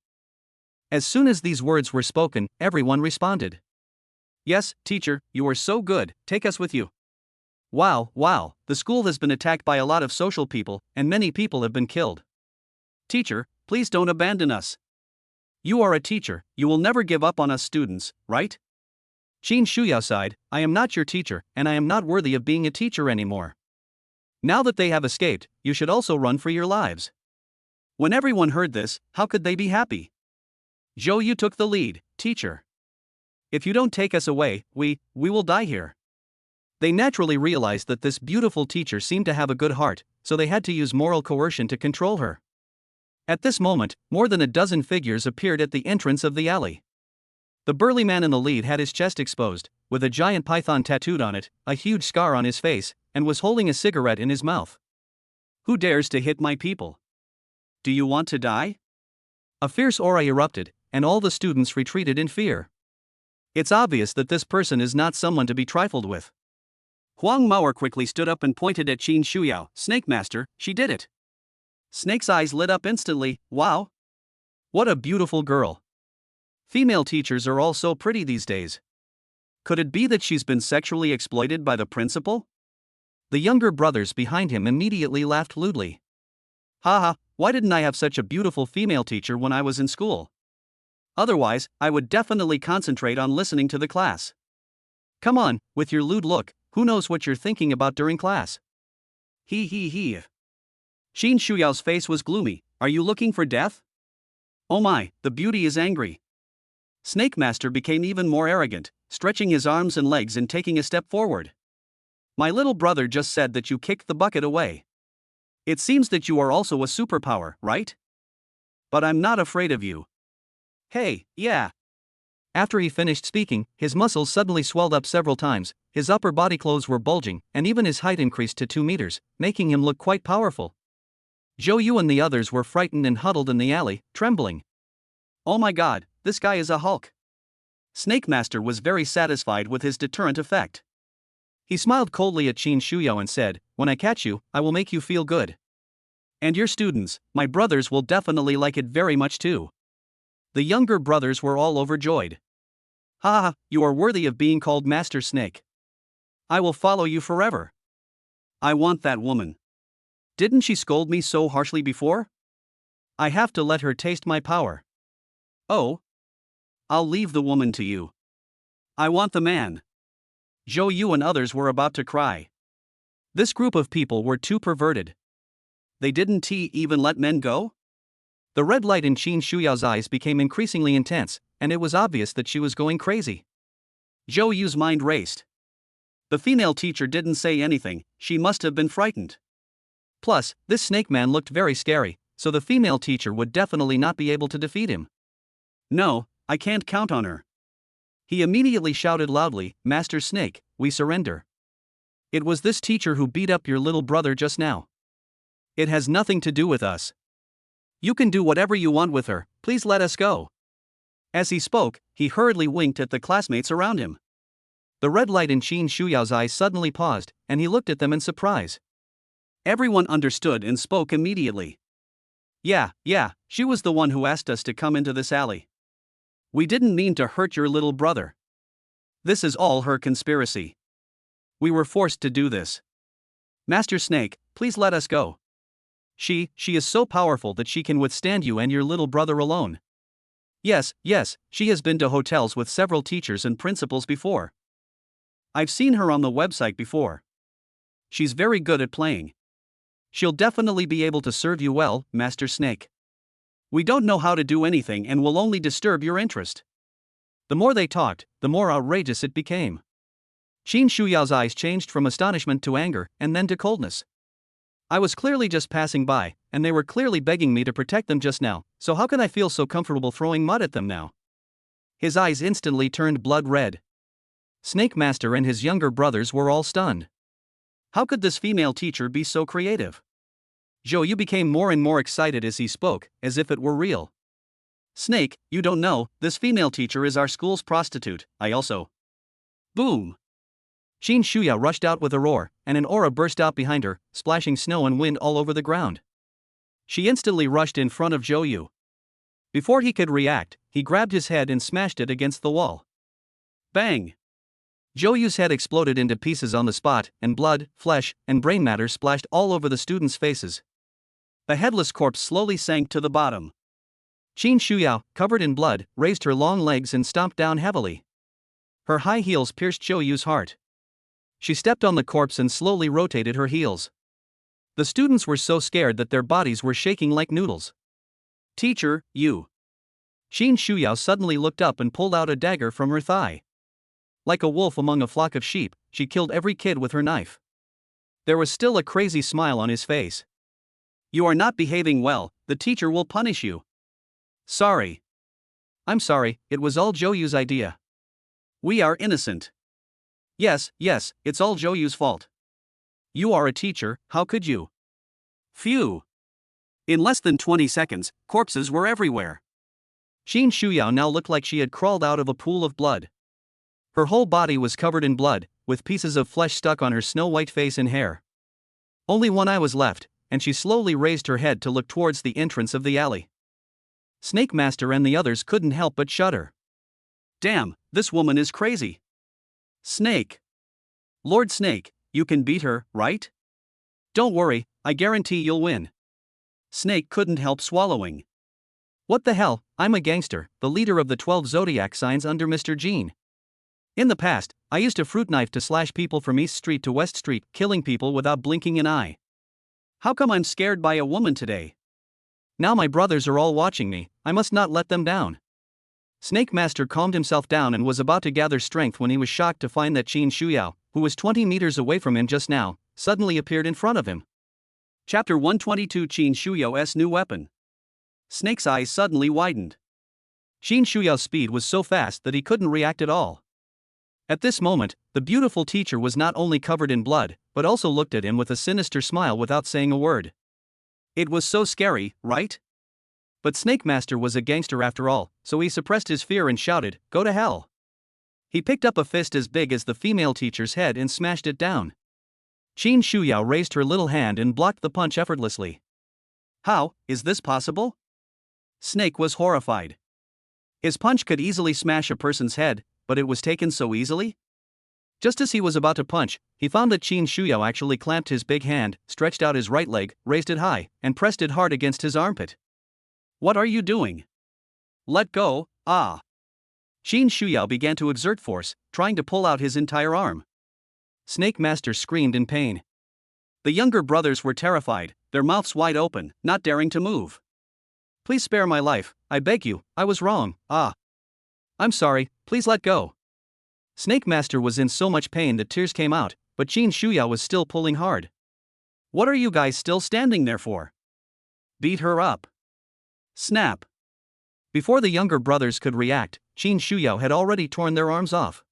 As soon as these words were spoken, everyone responded. Yes, teacher, you are so good, take us with you. Wow, the school has been attacked by a lot of social people, and many people have been killed. Teacher, please don't abandon us. You are a teacher, you will never give up on us students, right? Qin Shuyao sighed, I am not your teacher, and I am not worthy of being a teacher anymore. Now that they have escaped, you should also run for your lives. When everyone heard this, how could they be happy? Zhou Yu took the lead. Teacher, if you don't take us away, we will die here. They naturally realized that this beautiful teacher seemed to have a good heart, so they had to use moral coercion to control her. At this moment, more than a dozen figures appeared at the entrance of the alley. The burly man in the lead had his chest exposed, with a giant python tattooed on it, a huge scar on his face, and was holding a cigarette in his mouth. Who dares to hit my people? Do you want to die? A fierce aura erupted, and all the students retreated in fear. It's obvious that this person is not someone to be trifled with. Huang Mao quickly stood up and pointed at Qin Shuyao. Snake Master, she did it. Snake's eyes lit up instantly. Wow! What a beautiful girl. Female teachers are all so pretty these days. Could it be that she's been sexually exploited by the principal? The younger brothers behind him immediately laughed lewdly. Haha, Why didn't I have such a beautiful female teacher when I was in school? Otherwise, I would definitely concentrate on listening to the class. Come on, with your lewd look, who knows what you're thinking about during class? He. Qin Shuyao's face was gloomy. Are you looking for death? Oh my, the beauty is angry. Snake Master became even more arrogant, stretching his arms and legs and taking a step forward. My little brother just said that you kicked the bucket away. It seems that you are also a superpower, right? But I'm not afraid of you. Hey, yeah. After he finished speaking, his muscles suddenly swelled up several times, his upper body clothes were bulging, and even his height increased to 2 meters, making him look quite powerful. Zhou Yu and the others were frightened and huddled in the alley, trembling. Oh my god, this guy is a Hulk. Snake Master was very satisfied with his deterrent effect. He smiled coldly at Qin Shuyao and said, "When I catch you, I will make you feel good. And your students, my brothers, will definitely like it very much too." The younger brothers were all overjoyed. Ha, you are worthy of being called Master Snake. I will follow you forever. I want that woman. Didn't she scold me so harshly before? I have to let her taste my power. Oh. I'll leave the woman to you. I want the man. Zhou Yu and others were about to cry. This group of people were too perverted. They didn't even let men go? The red light in Qin Shuyao's eyes became increasingly intense, and it was obvious that she was going crazy. Zhou Yu's mind raced. The female teacher didn't say anything, she must have been frightened. Plus, this snake man looked very scary, so the female teacher would definitely not be able to defeat him. No, I can't count on her. He immediately shouted loudly, "Master Snake, we surrender. It was this teacher who beat up your little brother just now. It has nothing to do with us. You can do whatever you want with her, please let us go." As he spoke, he hurriedly winked at the classmates around him. The red light in Qin Shuyao's eyes suddenly paused, and he looked at them in surprise. Everyone understood and spoke immediately. Yeah, she was the one who asked us to come into this alley. We didn't mean to hurt your little brother. This is all her conspiracy. We were forced to do this. Master Snake, please let us go. She is so powerful that she can withstand you and your little brother alone. Yes, she has been to hotels with several teachers and principals before. I've seen her on the website before. She's very good at playing. She'll definitely be able to serve you well, Master Snake. We don't know how to do anything and will only disturb your interest. The more they talked, the more outrageous it became. Qin Shuyao's eyes changed from astonishment to anger, and then to coldness. I was clearly just passing by, and they were clearly begging me to protect them just now, so how can I feel so comfortable throwing mud at them now? His eyes instantly turned blood red. Snake Master and his younger brothers were all stunned. How could this female teacher be so creative? Zhou Yu became more and more excited as he spoke, as if it were real. Snake, you don't know, this female teacher is our school's prostitute, I also. Boom! Qin Shuyao rushed out with a roar, and an aura burst out behind her, splashing snow and wind all over the ground. She instantly rushed in front of Zhou Yu. Before he could react, he grabbed his head and smashed it against the wall. Bang! Zhou Yu's head exploded into pieces on the spot, and blood, flesh, and brain matter splashed all over the students' faces. The headless corpse slowly sank to the bottom. Qin Shuyao, covered in blood, raised her long legs and stomped down heavily. Her high heels pierced Zhou Yu's heart. She stepped on the corpse and slowly rotated her heels. The students were so scared that their bodies were shaking like noodles. Teacher, you. Qin Shuyao suddenly looked up and pulled out a dagger from her thigh. Like a wolf among a flock of sheep, she killed every kid with her knife. There was still a crazy smile on his face. You are not behaving well, the teacher will punish you. Sorry. I'm sorry, it was all Zhou Yu's idea. We are innocent. Yes, it's all Zhou Yu's fault. You are a teacher, how could you? Phew. In less than 20 seconds, corpses were everywhere. Qin Shuyao now looked like she had crawled out of a pool of blood. Her whole body was covered in blood, with pieces of flesh stuck on her snow-white face and hair. Only one eye was left, and she slowly raised her head to look towards the entrance of the alley. Snake Master and the others couldn't help but shudder. Damn, this woman is crazy. Snake. Lord Snake, you can beat her, right? Don't worry, I guarantee you'll win. Snake couldn't help swallowing. What the hell, I'm a gangster, the leader of the 12 zodiac signs under Mr. Gene. In the past, I used a fruit knife to slash people from East Street to West Street, killing people without blinking an eye. How come I'm scared by a woman today? Now my brothers are all watching me, I must not let them down. Snake Master calmed himself down and was about to gather strength when he was shocked to find that Qin Shuyao, who was 20 meters away from him just now, suddenly appeared in front of him. Chapter 122 Qin Shuyao's new weapon. Snake's eyes suddenly widened. Qin Shuyao's speed was so fast that he couldn't react at all. At this moment, the beautiful teacher was not only covered in blood, but also looked at him with a sinister smile without saying a word. It was so scary, right? But Snake Master was a gangster after all, so he suppressed his fear and shouted, "Go to hell!" He picked up a fist as big as the female teacher's head and smashed it down. Qin Shuyao raised her little hand and blocked the punch effortlessly. How is this possible? Snake was horrified. His punch could easily smash a person's head, but it was taken so easily? Just as he was about to punch, he found that Qin Shuyao actually clamped his big hand, stretched out his right leg, raised it high, and pressed it hard against his armpit. What are you doing? Let go, ah! Qin Shuyao began to exert force, trying to pull out his entire arm. Snake Master screamed in pain. The younger brothers were terrified, their mouths wide open, not daring to move. Please spare my life, I beg you, I was wrong, ah! I'm sorry, please let go. Snake Master was in so much pain that tears came out, but Qin Shuyao was still pulling hard. What are you guys still standing there for? Beat her up. Snap. Before the younger brothers could react, Qin Shuyao had already torn their arms off.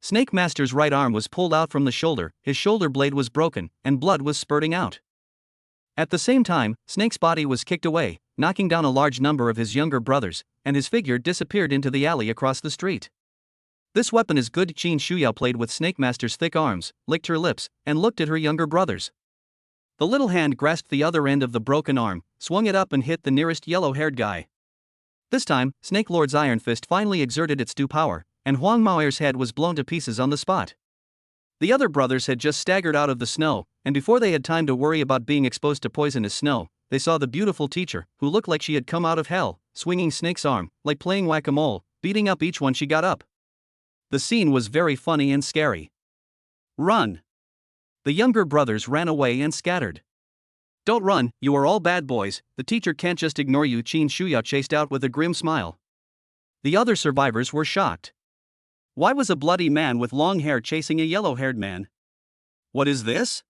Snake Master's right arm was pulled out from the shoulder, his shoulder blade was broken, and blood was spurting out. At the same time, Snake's body was kicked away, knocking down a large number of his younger brothers, and his figure disappeared into the alley across the street. This weapon is good. Qin Shuyao played with Snake Master's thick arms, licked her lips, and looked at her younger brothers. The little hand grasped the other end of the broken arm, swung it up and hit the nearest yellow-haired guy. This time, Snake Lord's iron fist finally exerted its due power, and Huang Maoyer's head was blown to pieces on the spot. The other brothers had just staggered out of the snow, and before they had time to worry about being exposed to poisonous snow, they saw the beautiful teacher, who looked like she had come out of hell, swinging Snake's arm, like playing whack-a-mole, beating up each one she got up. The scene was very funny and scary. Run! The younger brothers ran away and scattered. Don't run, you are all bad boys, the teacher can't just ignore you. Qin Shuyao chased out with a grim smile. The other survivors were shocked. Why was a bloody man with long hair chasing a yellow-haired man? What is this?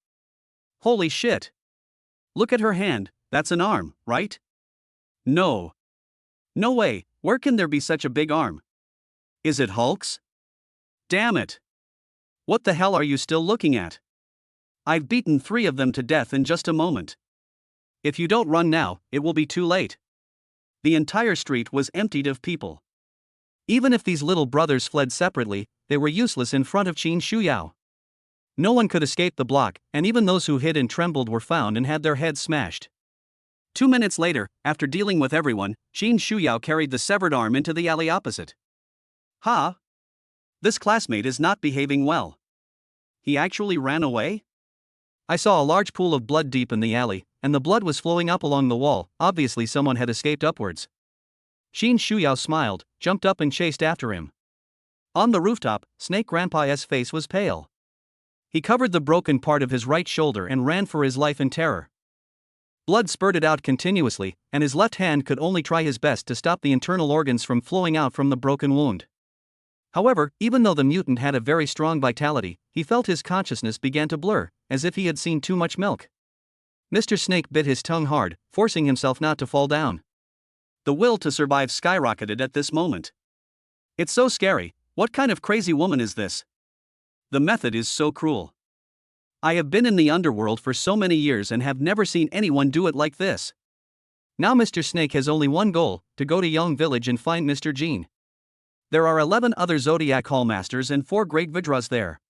Holy shit! Look at her hand, that's an arm, right? No. No way, where can there be such a big arm? Is it Hulk's? Damn it! What the hell are you still looking at? I've beaten 3 of them to death in just a moment. If you don't run now, it will be too late. The entire street was emptied of people. Even if these little brothers fled separately, they were useless in front of Qin Shuyao. No one could escape the block, and even those who hid and trembled were found and had their heads smashed. 2 minutes later, after dealing with everyone, Qin Shuyao carried the severed arm into the alley opposite. Ha! This classmate is not behaving well. He actually ran away? I saw a large pool of blood deep in the alley, and the blood was flowing up along the wall. Obviously someone had escaped upwards. Qin Shuyao smiled, jumped up and chased after him. On the rooftop, Snake Grandpa's face was pale. He covered the broken part of his right shoulder and ran for his life in terror. Blood spurted out continuously, and his left hand could only try his best to stop the internal organs from flowing out from the broken wound. However, even though the mutant had a very strong vitality, he felt his consciousness began to blur, as if he had seen too much milk. Mr. Snake bit his tongue hard, forcing himself not to fall down. The will to survive skyrocketed at this moment. It's so scary, what kind of crazy woman is this? The method is so cruel. I have been in the underworld for so many years and have never seen anyone do it like this. Now Mr. Snake has only one goal, to go to Yang Village and find Mr. Gene. There are 11 other Zodiac Hall Masters and 4 Great Vidras there.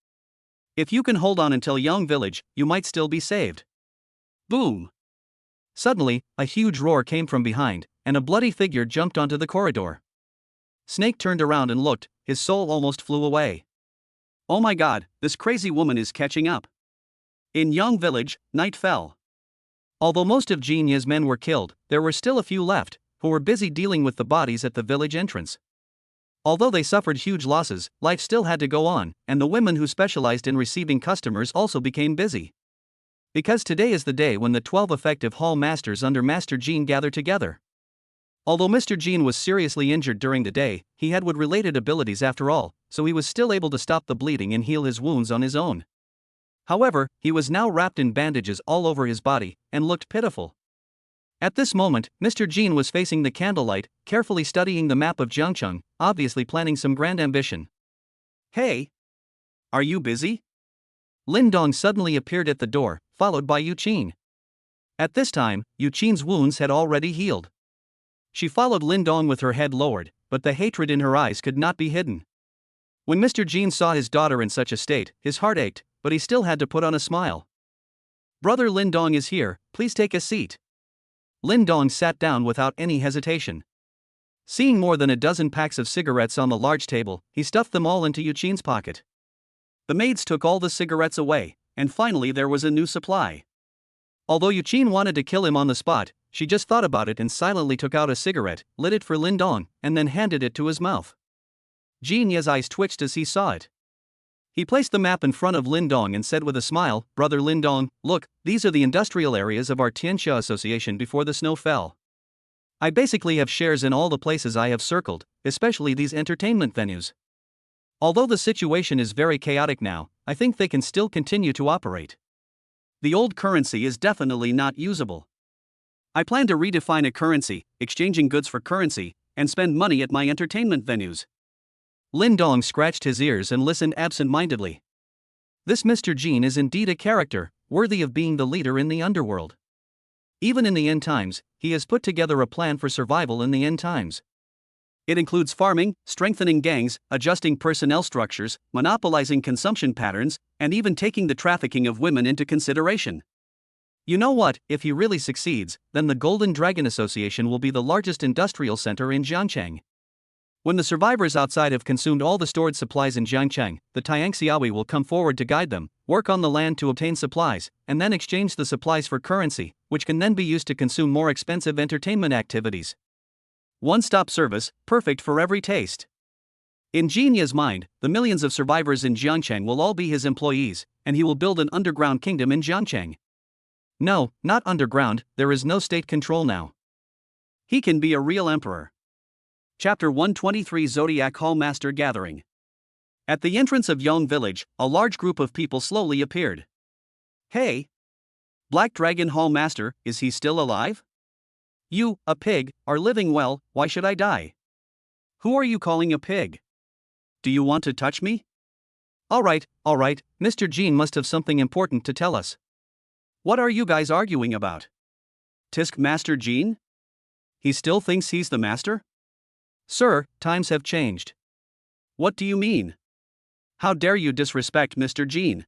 If you can hold on until Yang Village, you might still be saved. Boom! Suddenly, a huge roar came from behind, and a bloody figure jumped onto the corridor. Snake turned around and looked, his soul almost flew away. Oh my god, this crazy woman is catching up. In Yang Village, night fell. Although most of Jinya's men were killed, there were still a few left, who were busy dealing with the bodies at the village entrance. Although they suffered huge losses, life still had to go on, and the women who specialized in receiving customers also became busy. Because today is the day when the 12 effective hall masters under Master Jin gather together. Although Mr. Jin was seriously injured during the day, he had wood-related abilities after all, so he was still able to stop the bleeding and heal his wounds on his own. However, he was now wrapped in bandages all over his body, and looked pitiful. At this moment, Mr. Jin was facing the candlelight, carefully studying the map of Jiangcheng, obviously planning some grand ambition. Hey! Are you busy? Lin Dong suddenly appeared at the door, followed by Yu Qin. At this time, Yu Qin's wounds had already healed. She followed Lin Dong with her head lowered, but the hatred in her eyes could not be hidden. When Mr. Jin saw his daughter in such a state, his heart ached, but he still had to put on a smile. Brother Lin Dong is here, please take a seat. Lin Dong sat down without any hesitation. Seeing more than a dozen packs of cigarettes on the large table, he stuffed them all into Yu Qin's pocket. The maids took all the cigarettes away, and finally there was a new supply. Although Yu Qin wanted to kill him on the spot, she just thought about it and silently took out a cigarette, lit it for Lin Dong, and then handed it to his mouth. Jinya's eyes twitched as he saw it. He placed the map in front of Lin Dong and said with a smile, "Brother Lin Dong, look, these are the industrial areas of our Tianxia Association before the snow fell. I basically have shares in all the places I have circled, especially these entertainment venues. Although the situation is very chaotic now, I think they can still continue to operate. The old currency is definitely not usable. I plan to redefine a currency, exchanging goods for currency, and spend money at my entertainment venues." Lin Dong scratched his ears and listened absent-mindedly. This Mr. Jin is indeed a character, worthy of being the leader in the underworld. Even in the end times, he has put together a plan for survival in the end times. It includes farming, strengthening gangs, adjusting personnel structures, monopolizing consumption patterns, and even taking the trafficking of women into consideration. You know what, if he really succeeds, then the Golden Dragon Association will be the largest industrial center in Jiangcheng. When the survivors outside have consumed all the stored supplies in Jiangcheng, the Tianxiawi will come forward to guide them, work on the land to obtain supplies, and then exchange the supplies for currency, which can then be used to consume more expensive entertainment activities. One-stop service, perfect for every taste. In Jinya's mind, the millions of survivors in Jiangcheng will all be his employees, and he will build an underground kingdom in Jiangcheng. No, not underground, there is no state control now. He can be a real emperor. Chapter 123 Zodiac Hall Master Gathering. At the entrance of Yong Village, a large group of people slowly appeared. Hey! Black Dragon Hall Master, is he still alive? You, a pig, are living well, why should I die? Who are you calling a pig? Do you want to touch me? Alright, Mr. Jin must have something important to tell us. What are you guys arguing about? Tisk Master Jin? He still thinks he's the master? Sir, times have changed. What do you mean? How dare you disrespect Mr. Jin?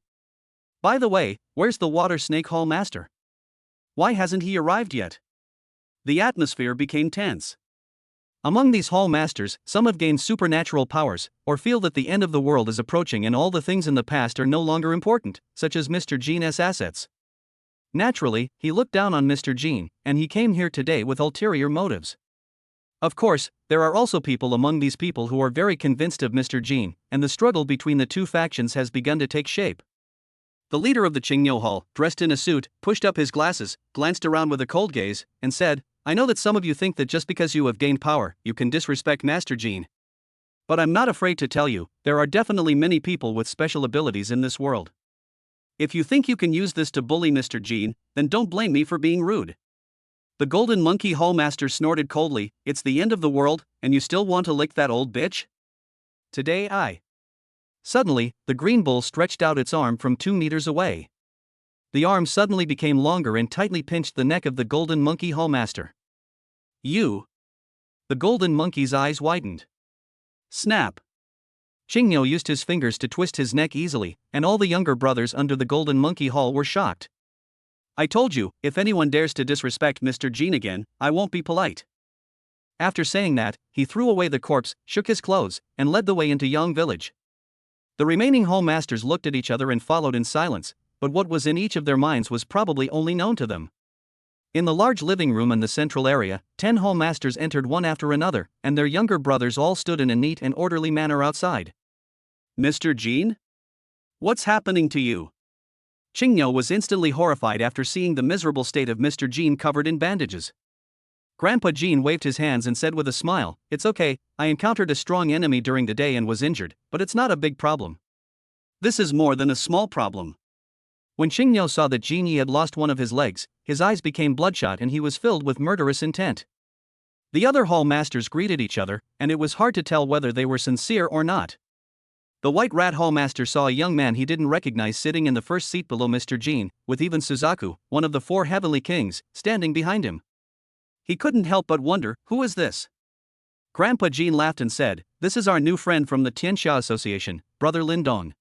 By the way, where's the Water Snake Hall Master? Why hasn't he arrived yet? The atmosphere became tense. Among these hall masters, some have gained supernatural powers, or feel that the end of the world is approaching and all the things in the past are no longer important, such as Mr. Jin's assets. Naturally, he looked down on Mr. Jin, and he came here today with ulterior motives. Of course, there are also people among these people who are very convinced of Mr. Jin, and the struggle between the two factions has begun to take shape. The leader of the Qingniu Hall, dressed in a suit, pushed up his glasses, glanced around with a cold gaze, and said, "I know that some of you think that just because you have gained power, you can disrespect Master Jin. But I'm not afraid to tell you, there are definitely many people with special abilities in this world. If you think you can use this to bully Mr. Jin, then don't blame me for being rude." The Golden Monkey Hall Master snorted coldly, "It's the end of the world, and you still want to lick that old bitch? Today I..." Suddenly, the green bull stretched out its arm from 2 meters away. The arm suddenly became longer and tightly pinched the neck of the Golden Monkey Hall Master. "You..." The Golden Monkey's eyes widened. Snap! Qingniu used his fingers to twist his neck easily, and all the younger brothers under the Golden Monkey Hall were shocked. "I told you, if anyone dares to disrespect Mr. Jin again, I won't be polite." After saying that, he threw away the corpse, shook his clothes, and led the way into Yong Village. The remaining hall masters looked at each other and followed in silence, but what was in each of their minds was probably only known to them. In the large living room in the central area, 10 hall masters entered one after another, and their younger brothers all stood in a neat and orderly manner outside. Mr. Jean? What's happening to you? Qingyo was instantly horrified after seeing the miserable state of Mr. Jean covered in bandages. Grandpa Jean waved his hands and said with a smile, "It's okay, I encountered a strong enemy during the day and was injured, but it's not a big problem." This is more than a small problem. When Qingyo saw that Jean Yi had lost one of his legs, his eyes became bloodshot and he was filled with murderous intent. The other hall masters greeted each other, and it was hard to tell whether they were sincere or not. The White Rat Hall Master saw a young man he didn't recognize sitting in the first seat below Mr. Jean, with even Suzaku, one of the 4 heavenly kings, standing behind him. He couldn't help but wonder, who is this? Grandpa Jean laughed and said, "This is our new friend from the Tianxia Association, Brother Lindong.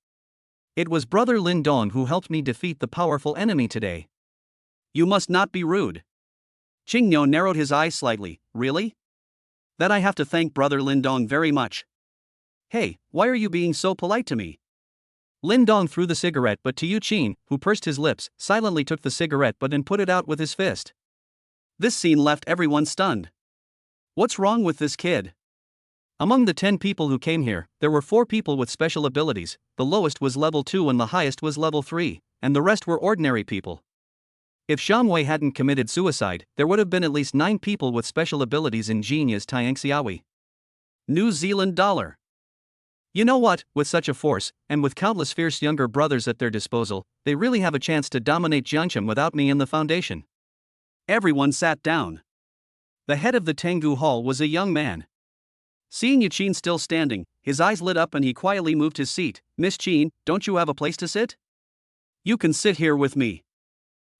It was Brother Lindong who helped me defeat the powerful enemy today." You must not be rude. Qingyo narrowed his eyes slightly. Really? That I have to thank Brother Lindong very much. Hey, why are you being so polite to me? Lindong threw the cigarette butt to Yu Qin, who pursed his lips, silently took the cigarette butt and put it out with his fist. This scene left everyone stunned. What's wrong with this kid? Among the 10 people who came here, there were 4 people with special abilities. The lowest was level 2 and the highest was level 3, and the rest were ordinary people. If Shamwei hadn't committed suicide, there would have been at least 9 people with special abilities in Jinya's Tianxiawi. New Zealand dollar. You know what, with such a force, and with countless fierce younger brothers at their disposal, they really have a chance to dominate Jiangxim without me in the foundation. Everyone sat down. The head of the Tengu Hall was a young man. Seeing Yu Qin still standing, his eyes lit up and he quietly moved his seat. "Miss Qin, don't you have a place to sit? You can sit here with me."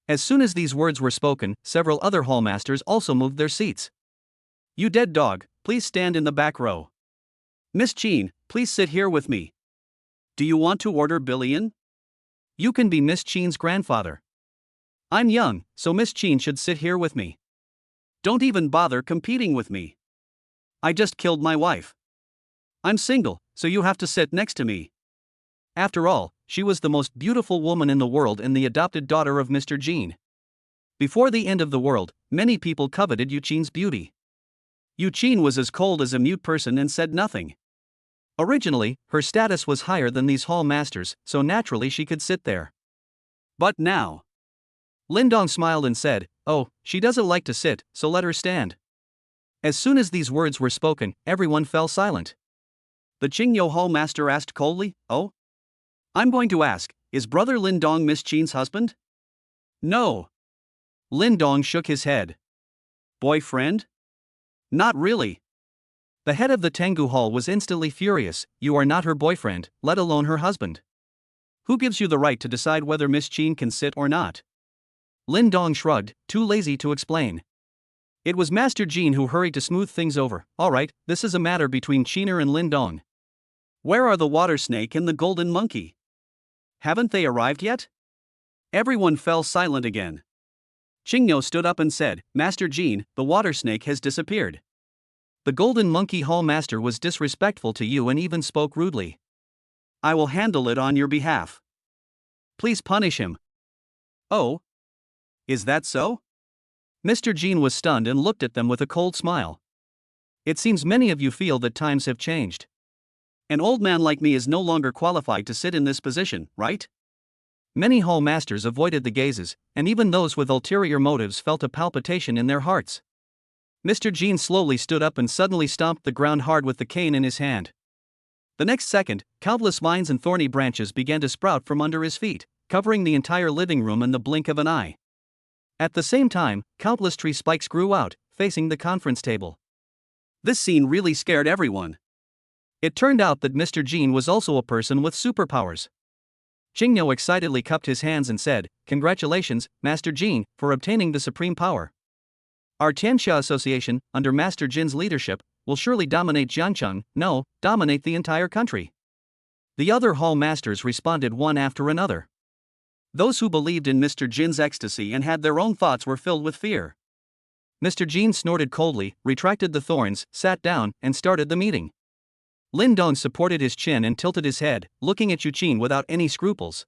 As soon as these words were spoken, several other hallmasters also moved their seats. "You dead dog, please stand in the back row. Miss Qin, please sit here with me. Do you want to order billion? You can be Miss Qin's grandfather. I'm young, so Miss Qin should sit here with me. Don't even bother competing with me. I just killed my wife. I'm single, so you have to sit next to me." After all, she was the most beautiful woman in the world and the adopted daughter of Mr. Jean. Before the end of the world, many people coveted Yu Qin's beauty. Yu Qin was as cold as a mute person and said nothing. Originally, her status was higher than these hall masters, so naturally she could sit there. But now, Lindong smiled and said, "Oh, she doesn't like to sit, so let her stand." As soon as these words were spoken, everyone fell silent. The Qingyo Hall Master asked coldly, "Oh? I'm going to ask, is Brother Lindong Miss Qin's husband?" "No." Lindong shook his head. "Boyfriend?" "Not really." The head of the Tengu Hall was instantly furious. "You are not her boyfriend, let alone her husband. Who gives you the right to decide whether Miss Qin can sit or not?" Lindong shrugged, too lazy to explain. It was Master Jean who hurried to smooth things over. "All right, this is a matter between Qiner and Lindong. Where are the water snake and the golden monkey? Haven't they arrived yet?" Everyone fell silent again. Qingyo stood up and said, "Master Jean, the water snake has disappeared. The golden monkey hall master was disrespectful to you and even spoke rudely. I will handle it on your behalf. Please punish him." "Oh? Is that so?" Mr. Jean was stunned and looked at them with a cold smile. "It seems many of you feel that times have changed. An old man like me is no longer qualified to sit in this position, right?" Many hall masters avoided the gazes, and even those with ulterior motives felt a palpitation in their hearts. Mr. Jean slowly stood up and suddenly stomped the ground hard with the cane in his hand. The next second, countless vines and thorny branches began to sprout from under his feet, covering the entire living room in the blink of an eye. At the same time, countless tree spikes grew out, facing the conference table. This scene really scared everyone. It turned out that Mr. Jean was also a person with superpowers. Qingyo excitedly cupped his hands and said, "Congratulations, Master Jean, for obtaining the supreme power. Our Tianxia Association, under Master Jin's leadership, will surely dominate Jiangcheng, no, dominate the entire country." The other hall masters responded one after another. Those who believed in Mr. Jin's ecstasy and had their own thoughts were filled with fear. Mr. Jean snorted coldly, retracted the thorns, sat down, and started the meeting. Lindong supported his chin and tilted his head, looking at Yu Qin without any scruples.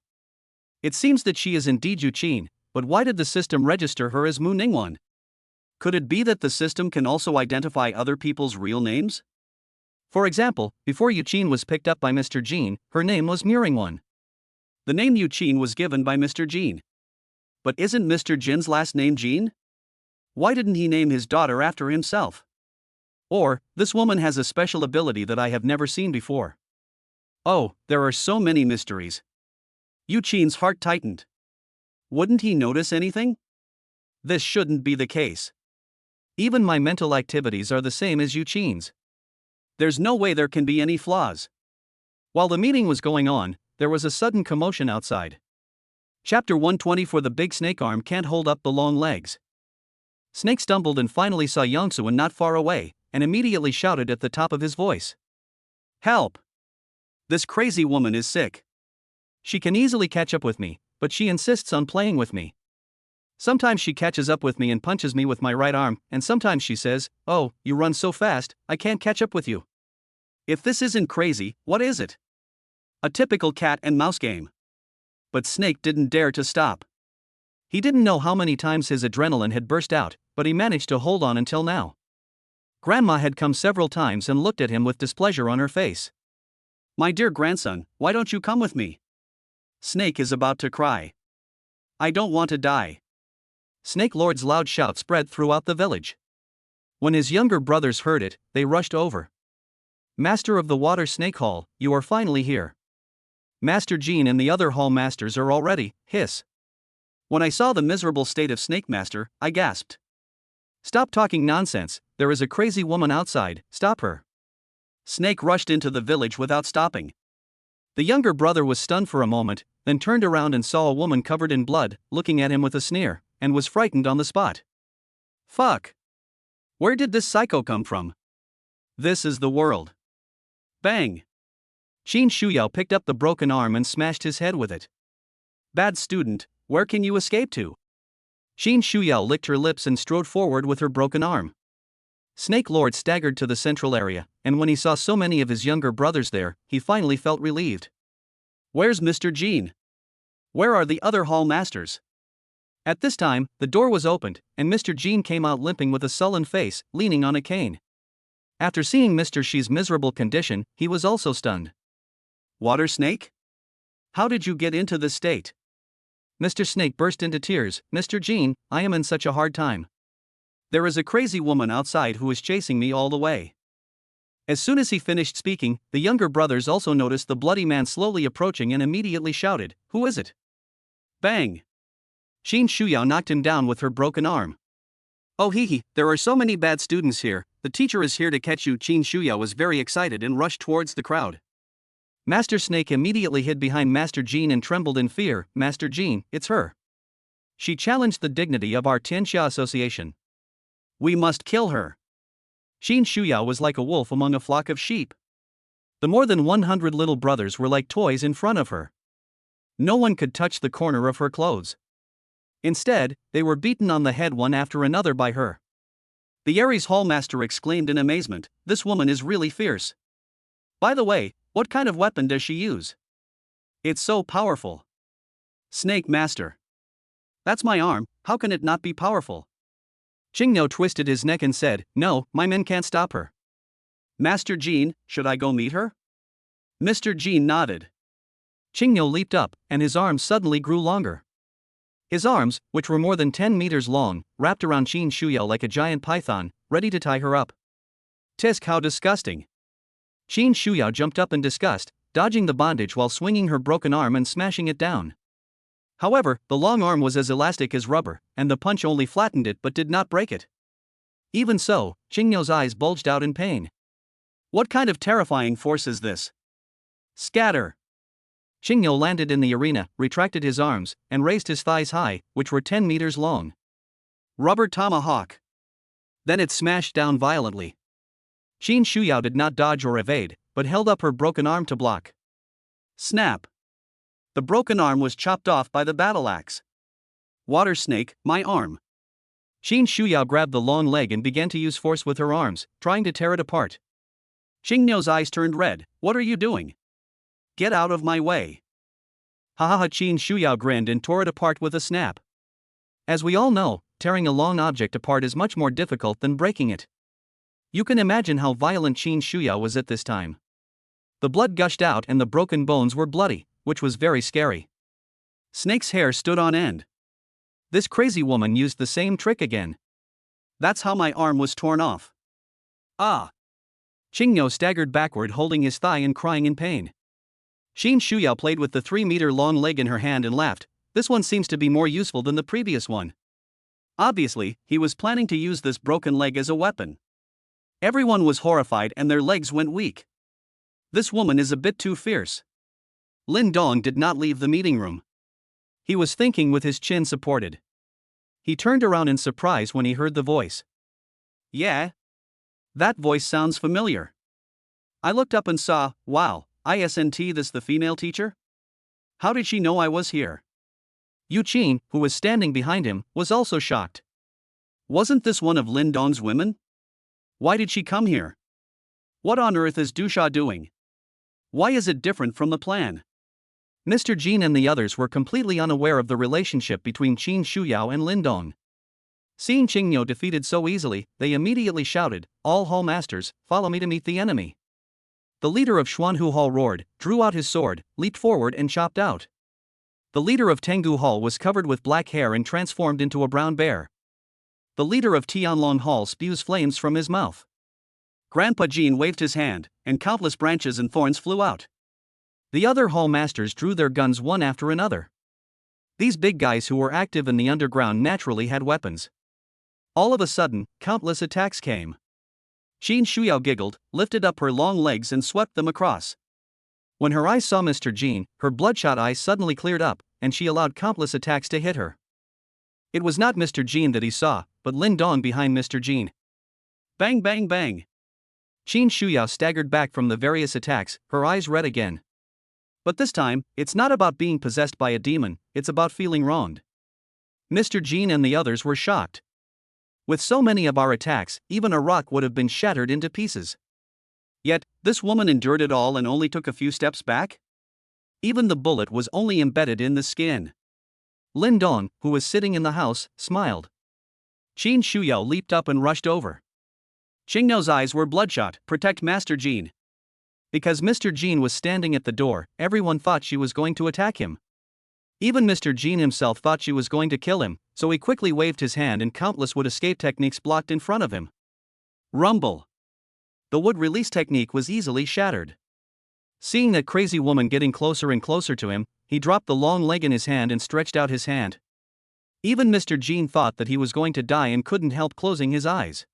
"It seems that she is indeed Yu Qin, but why did the system register her as Mu Ningwan? Could it be that the system can also identify other people's real names? For example, before Yuqin was picked up by Mr. Jean, her name was Muringwan. The name Yuqin was given by Mr. Jean. But isn't Mr. Jin's last name Jean? Why didn't he name his daughter after himself? Or, this woman has a special ability that I have never seen before. Oh, there are so many mysteries. Yuqin's heart tightened. Wouldn't he notice anything? This shouldn't be the case. Even my mental activities are the same as Yuqin's. There's no way there can be any flaws. While the meeting was going on, there was a sudden commotion outside. Chapter 120 For the big snake arm can't hold up the long legs. Snake stumbled and finally saw Yongsuan not far away, and immediately shouted at the top of his voice. Help! This crazy woman is sick. She can easily catch up with me, but she insists on playing with me. Sometimes she catches up with me and punches me with my right arm, and sometimes she says, "Oh, you run so fast, I can't catch up with you." If this isn't crazy, what is it? A typical cat and mouse game. But Snake didn't dare to stop. He didn't know how many times his adrenaline had burst out, but he managed to hold on until now. Grandma had come several times and looked at him with displeasure on her face. My dear grandson, why don't you come with me? Snake is about to cry. I don't want to die. Snake Lord's loud shout spread throughout the village. When his younger brothers heard it, they rushed over. Master of the Water Snake Hall, you are finally here. Master Jean and the other hall masters are already, hiss. When I saw the miserable state of Snake Master, I gasped. Stop talking nonsense, there is a crazy woman outside, stop her. Snake rushed into the village without stopping. The younger brother was stunned for a moment, then turned around and saw a woman covered in blood, looking at him with a sneer, and was frightened on the spot. Fuck! Where did this psycho come from? This is the world. Bang! Qin Shuyao picked up the broken arm and smashed his head with it. Bad student, where can you escape to? Qin Shuyao licked her lips and strode forward with her broken arm. Snake Lord staggered to the central area, and when he saw so many of his younger brothers there, he finally felt relieved. Where's Mr. Jean? Where are the other hall masters? At this time, the door was opened, and Mr. Jean came out limping with a sullen face, leaning on a cane. After seeing Mr. Shi's miserable condition, he was also stunned. Water Snake? How did you get into this state? Mr. Snake burst into tears. Mr. Jean, I am in such a hard time. There is a crazy woman outside who is chasing me all the way. As soon as he finished speaking, the younger brothers also noticed the bloody man slowly approaching and immediately shouted, Who is it? Bang! Qin Shuyao knocked him down with her broken arm. Oh hee, there are so many bad students here, the teacher is here to catch you. Qin Shuyao was very excited and rushed towards the crowd. Master Snake immediately hid behind Master Jean and trembled in fear. Master Jean, it's her. She challenged the dignity of our Tianxia Association. We must kill her. Qin Shuyao was like a wolf among a flock of sheep. The more than 100 little brothers were like toys in front of her. No one could touch the corner of her clothes. Instead, they were beaten on the head one after another by her. The Ares Hallmaster exclaimed in amazement, This woman is really fierce. By the way, what kind of weapon does she use? It's so powerful. Snake Master. That's my arm, how can it not be powerful? Qingno twisted his neck and said, No, my men can't stop her. Master Jean, should I go meet her? Mr. Jean nodded. Qingno leaped up, and his arms suddenly grew longer. His arms, which were more than 10 meters long, wrapped around Qin Shuyao like a giant python, ready to tie her up. Tisk, how disgusting. Qin Shuyao jumped up in disgust, dodging the bondage while swinging her broken arm and smashing it down. However, the long arm was as elastic as rubber, and the punch only flattened it but did not break it. Even so, Qingno's eyes bulged out in pain. What kind of terrifying force is this? Scatter! Qingno landed in the arena, retracted his arms, and raised his thighs high, which were 10 meters long. Rubber tomahawk. Then it smashed down violently. Qin Shuyao did not dodge or evade, but held up her broken arm to block. Snap! The broken arm was chopped off by the battle axe. Water Snake, my arm. Qin Shuyao grabbed the long leg and began to use force with her arms, trying to tear it apart. Qingno's eyes turned red. What are you doing? Get out of my way. Qin Shuyao grinned and tore it apart with a snap. As we all know, tearing a long object apart is much more difficult than breaking it. You can imagine how violent Qin Shuya was at this time. The blood gushed out and the broken bones were bloody, which was very scary. Snake's hair stood on end. This crazy woman used the same trick again. That's how my arm was torn off. Ah! Qingyo staggered backward holding his thigh and crying in pain. Qin Shuya played with the 3-meter-long leg in her hand and laughed. This one seems to be more useful than the previous one. Obviously, he was planning to use this broken leg as a weapon. Everyone was horrified and their legs went weak. This woman is a bit too fierce. Lin Dong did not leave the meeting room. He was thinking with his chin supported. He turned around in surprise when he heard the voice. Yeah? That voice sounds familiar. I looked up and saw, wow, isn't this the female teacher? How did she know I was here? Yu Qin, who was standing behind him, was also shocked. Wasn't this one of Lin Dong's women? Why did she come here? What on earth is Dusha doing? Why is it different from the plan? Mr. Jin and the others were completely unaware of the relationship between Qin Shuyao and Lin Dong. Seeing Qingyo defeated so easily, they immediately shouted, "All hall masters, follow me to meet the enemy." The leader of Xuanhu Hall roared, drew out his sword, leaped forward and chopped out. The leader of Tengu Hall was covered with black hair and transformed into a brown bear. The leader of Tianlong Hall spews flames from his mouth. Grandpa Jin waved his hand, and countless branches and thorns flew out. The other hall masters drew their guns one after another. These big guys who were active in the underground naturally had weapons. All of a sudden, countless attacks came. Qin Shuyao giggled, lifted up her long legs and swept them across. When her eyes saw Mr. Jin, her bloodshot eyes suddenly cleared up, and she allowed countless attacks to hit her. It was not Mr. Jin that he saw, but Lin Dong behind Mr. Jin. Bang bang bang! Qin Shuyao staggered back from the various attacks, her eyes red again. But this time, it's not about being possessed by a demon, it's about feeling wronged. Mr. Jin and the others were shocked. With so many of our attacks, even a rock would have been shattered into pieces. Yet, this woman endured it all and only took a few steps back? Even the bullet was only embedded in the skin. Lin Dong, who was sitting in the house, smiled. Qin Shuyao leaped up and rushed over. Qingno's eyes were bloodshot. Protect Master Jin. Because Mr. Jin was standing at the door, everyone thought she was going to attack him. Even Mr. Jin himself thought she was going to kill him, so he quickly waved his hand and countless wood escape techniques blocked in front of him. Rumble. The wood release technique was easily shattered. Seeing that crazy woman getting closer and closer to him, he dropped the long leg in his hand and stretched out his hand. Even Mr. Jin thought that he was going to die and couldn't help closing his eyes.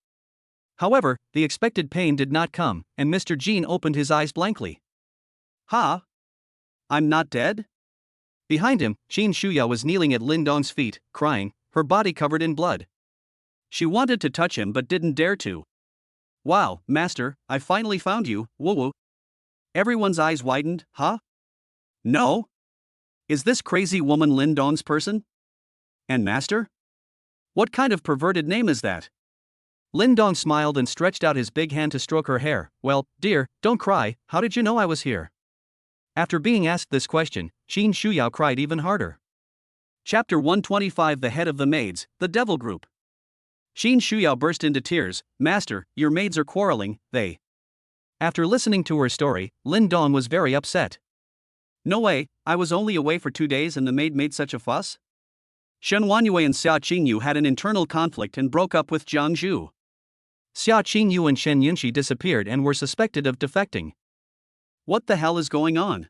However, the expected pain did not come, and Mr. Jin opened his eyes blankly. Ha! I'm not dead? Behind him, Qin Shuya was kneeling at Lin Dong's feet, crying, her body covered in blood. She wanted to touch him but didn't dare to. Wow, Master, I finally found you, woo-woo. Everyone's eyes widened, huh? No? Is this crazy woman Lin Dong's person? And Master? What kind of perverted name is that? Lin Dong smiled and stretched out his big hand to stroke her hair. Well, dear, don't cry, how did you know I was here? After being asked this question, Qin Shuyao cried even harder. Chapter 125 The Head of the Maids, the Devil Group. Qin Shuyao burst into tears. Master, your maids are quarreling, they. After listening to her story, Lin Dong was very upset. No way, I was only away for 2 days and the maid made such a fuss? Shen Wanyue and Xia Qingyu had an internal conflict and broke up with Jiang Zhu. Xia Qingyu and Shen Yunxi disappeared and were suspected of defecting. What the hell is going on?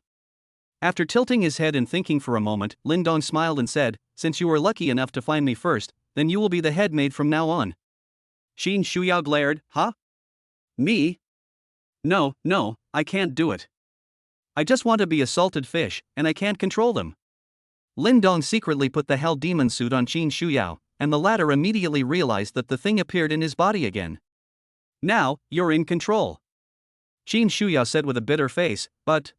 After tilting his head and thinking for a moment, Lin Dong smiled and said, since you were lucky enough to find me first, then you will be the head maid from now on. Qin Shuyao glared, huh? Me? No, I can't do it. I just want to be a salted fish, and I can't control them. Lin Dong secretly put the hell demon suit on Qin Shuyao, and the latter immediately realized that the thing appeared in his body again. Now, you're in control. Qin Shuyao said with a bitter face, but.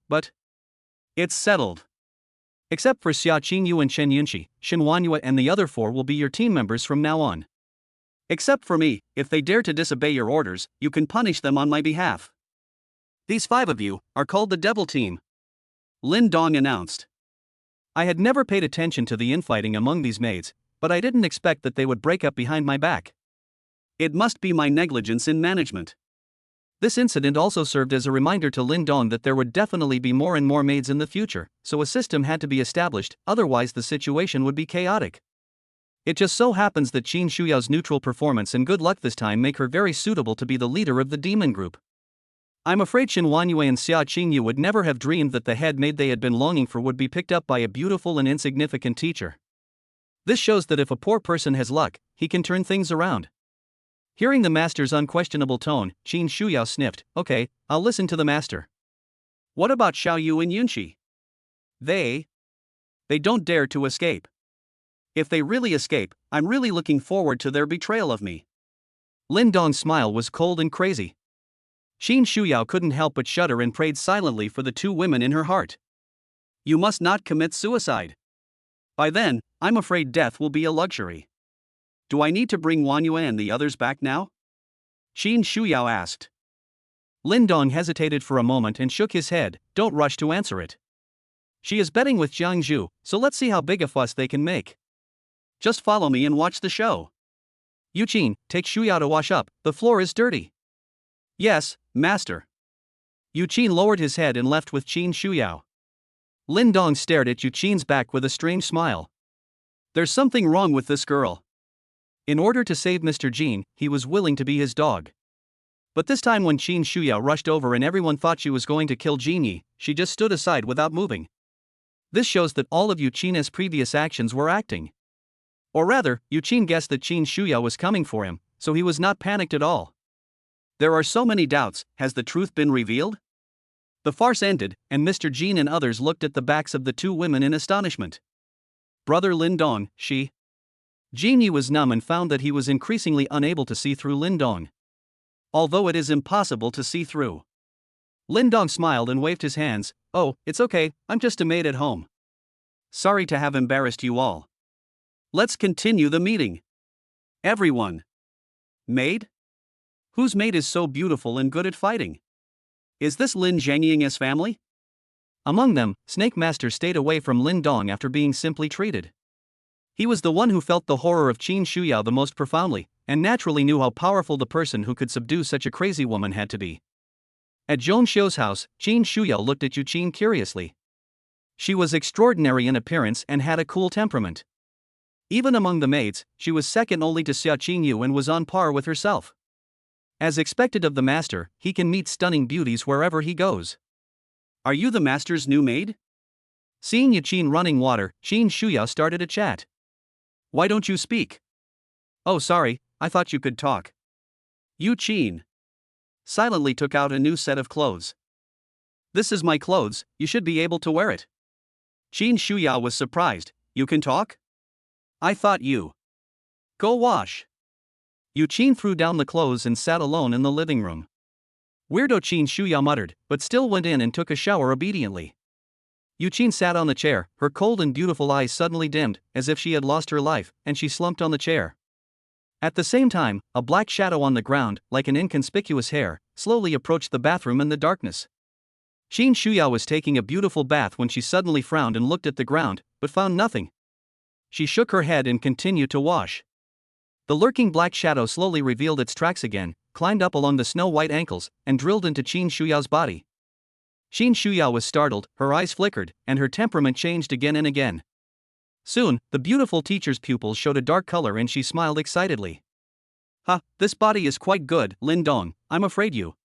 It's settled. Except for Xia Qingyu and Shen Yunxi, Shen Wanyue and the other 4 will be your team members from now on. Except for me, if they dare to disobey your orders, you can punish them on my behalf. These 5 of you are called the Devil Team. Lin Dong announced. I had never paid attention to the infighting among these maids, but I didn't expect that they would break up behind my back. It must be my negligence in management. This incident also served as a reminder to Lin Dong that there would definitely be more and more maids in the future, so a system had to be established, otherwise the situation would be chaotic. It just so happens that Qin Shuyao's neutral performance and good luck this time make her very suitable to be the leader of the demon group. I'm afraid Xin Wanyue and Xia Qingyu would never have dreamed that the head maid they had been longing for would be picked up by a beautiful and insignificant teacher. This shows that if a poor person has luck, he can turn things around. Hearing the master's unquestionable tone, Qin Shuyao sniffed. Okay, I'll listen to the master. What about Xiao Yu and Yunqi? They don't dare to escape. If they really escape, I'm really looking forward to their betrayal of me. Lin Dong's smile was cold and crazy. Qin Shuyao couldn't help but shudder and prayed silently for the two women in her heart. You must not commit suicide. By then, I'm afraid death will be a luxury. Do I need to bring Wanyue and the others back now? Qin Shuyao asked. Lin Dong hesitated for a moment and shook his head. Don't rush to answer it. She is betting with Jiang Zhu, so let's see how big a fuss they can make. Just follow me and watch the show. Yu Qin, take Shuyao to wash up, the floor is dirty. Yes, master. Yu Qin lowered his head and left with Qin Shuyao. Lin Dong stared at Yu Qin's back with a strange smile. There's something wrong with this girl. In order to save Mr. Jin, he was willing to be his dog. But this time when Qin Shuyao rushed over and everyone thought she was going to kill Jin Yi, she just stood aside without moving. This shows that all of Yu Qin's previous actions were acting. Or rather, Yu Qin guessed that Qin Shuyao was coming for him, so he was not panicked at all. There are so many doubts, has the truth been revealed? The farce ended, and Mr. Jin and others looked at the backs of the two women in astonishment. Brother Lin Dong, she. Jin Yi was numb and found that he was increasingly unable to see through Lin Dong. Although it is impossible to see through. Lin Dong smiled and waved his hands. Oh, it's okay, I'm just a maid at home. Sorry to have embarrassed you all. Let's continue the meeting. Everyone. Maid? Whose maid is so beautiful and good at fighting? Is this Lin Zhangying's family? Among them, Snake Master stayed away from Lin Dong after being simply treated. He was the one who felt the horror of Qin Shuyao the most profoundly, and naturally knew how powerful the person who could subdue such a crazy woman had to be. At Zhong Xiu's house, Qin Shuyao looked at Yu Qin curiously. She was extraordinary in appearance and had a cool temperament. Even among the maids, she was second only to Xia Qingyu and was on par with herself. As expected of the master, he can meet stunning beauties wherever he goes. Are you the master's new maid? Seeing Yu Qin running water, Qin Shuyao started a chat. Why don't you speak? Oh sorry, I thought you could talk. Yu Qin silently took out a new set of clothes. This is my clothes, you should be able to wear it. Qin Shuyao was surprised. You can talk? I thought you. Go wash. Yu Qin threw down the clothes and sat alone in the living room. Weirdo, Qin Shuyao muttered, but still went in and took a shower obediently. Yu Qin sat on the chair, her cold and beautiful eyes suddenly dimmed, as if she had lost her life, and she slumped on the chair. At the same time, a black shadow on the ground, like an inconspicuous hair, slowly approached the bathroom in the darkness. Qin Shuyao was taking a beautiful bath when she suddenly frowned and looked at the ground, but found nothing. She shook her head and continued to wash. The lurking black shadow slowly revealed its tracks again, climbed up along the snow-white ankles, and drilled into Qin Shuyao's body. Qin Shuyao was startled, her eyes flickered, and her temperament changed again and again. Soon, the beautiful teacher's pupils showed a dark color and she smiled excitedly. Ha, this body is quite good, Lin Dong, I'm afraid you.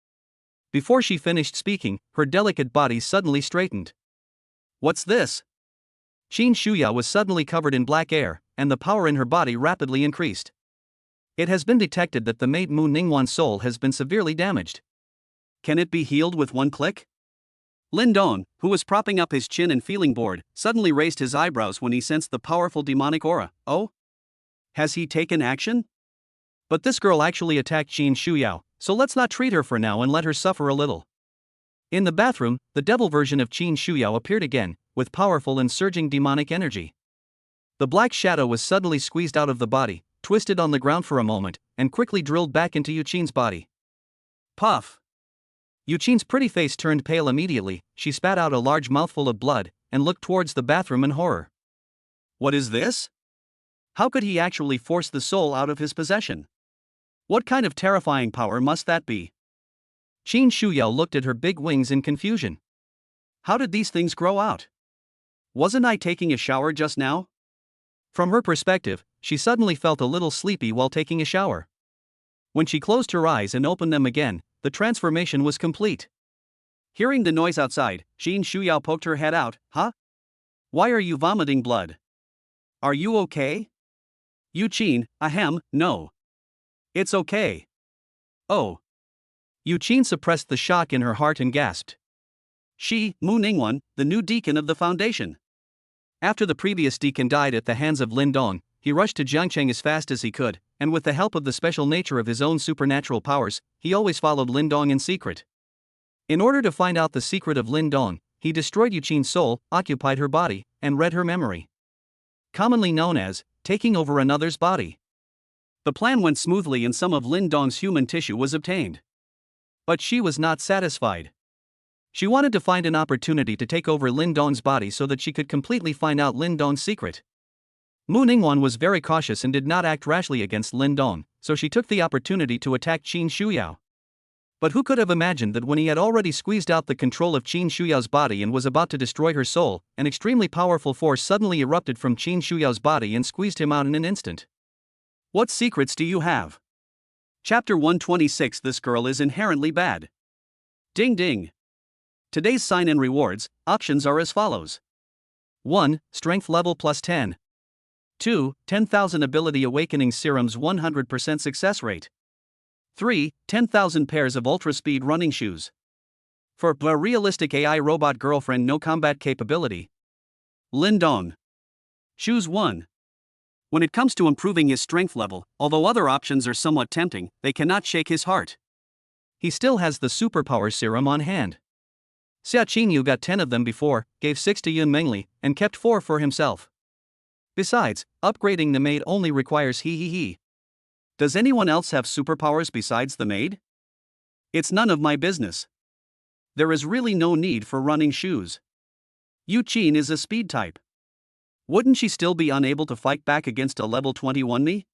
Before she finished speaking, her delicate body suddenly straightened. What's this? Qin Shuyao was suddenly covered in black air, and the power in her body rapidly increased. It has been detected that the maid Mu Ningwan's soul has been severely damaged. Can it be healed with one click? Lin Dong, who was propping up his chin and feeling bored, suddenly raised his eyebrows when he sensed the powerful demonic aura. Oh? Has he taken action? But this girl actually attacked Qin Shuyao, so let's not treat her for now and let her suffer a little. In the bathroom, the devil version of Qin Shuyao appeared again, with powerful and surging demonic energy. The black shadow was suddenly squeezed out of the body, twisted on the ground for a moment, and quickly drilled back into Yu Qin's body. Puff! Yu Qin's pretty face turned pale immediately, she spat out a large mouthful of blood, and looked towards the bathroom in horror. What is this? How could he actually force the soul out of his possession? What kind of terrifying power must that be? Qin Shuyao looked at her big wings in confusion. How did these things grow out? Wasn't I taking a shower just now? From her perspective, she suddenly felt a little sleepy while taking a shower. When she closed her eyes and opened them again, the transformation was complete. Hearing the noise outside, Qin Shuyao poked her head out. Huh? Why are you vomiting blood? Are you okay? Yu Qin, ahem, no. It's okay. Oh. Yu Qin suppressed the shock in her heart and gasped. She, Mu Ningwan, the new deacon of the foundation. After the previous deacon died at the hands of Lin Dong, he rushed to Jiangcheng as fast as he could, and with the help of the special nature of his own supernatural powers, he always followed Lin Dong in secret. In order to find out the secret of Lin Dong, he destroyed Yu Qin's soul, occupied her body, and read her memory. Commonly known as taking over another's body. The plan went smoothly and some of Lin Dong's human tissue was obtained. But she was not satisfied. She wanted to find an opportunity to take over Lin Dong's body so that she could completely find out Lin Dong's secret. Mu Ningwan was very cautious and did not act rashly against Lin Dong, so she took the opportunity to attack Qin Shuyao. But who could have imagined that when he had already squeezed out the control of Qin Shuyao's body and was about to destroy her soul, an extremely powerful force suddenly erupted from Qin Shuyao's body and squeezed him out in an instant. What secrets do you have? Chapter 126. This girl is inherently bad. Ding ding. Today's sign and rewards, options are as follows. 1. Strength level plus 10. 2. 10,000 ability awakening serums 100% success rate. 3. 10,000 pairs of ultra speed running shoes. For a realistic AI robot girlfriend, no combat capability. Lin Dong. Choose 1. When it comes to improving his strength level, although other options are somewhat tempting, they cannot shake his heart. He still has the superpower serum on hand. Xia Qingyu got 10 of them before, gave 6 to Yun Mengli, and kept 4 for himself. Besides, upgrading the maid only requires he. Does anyone else have superpowers besides the maid? It's none of my business. There is really no need for running shoes. Yu Qin is a speed type. Wouldn't she still be unable to fight back against a level 21 me?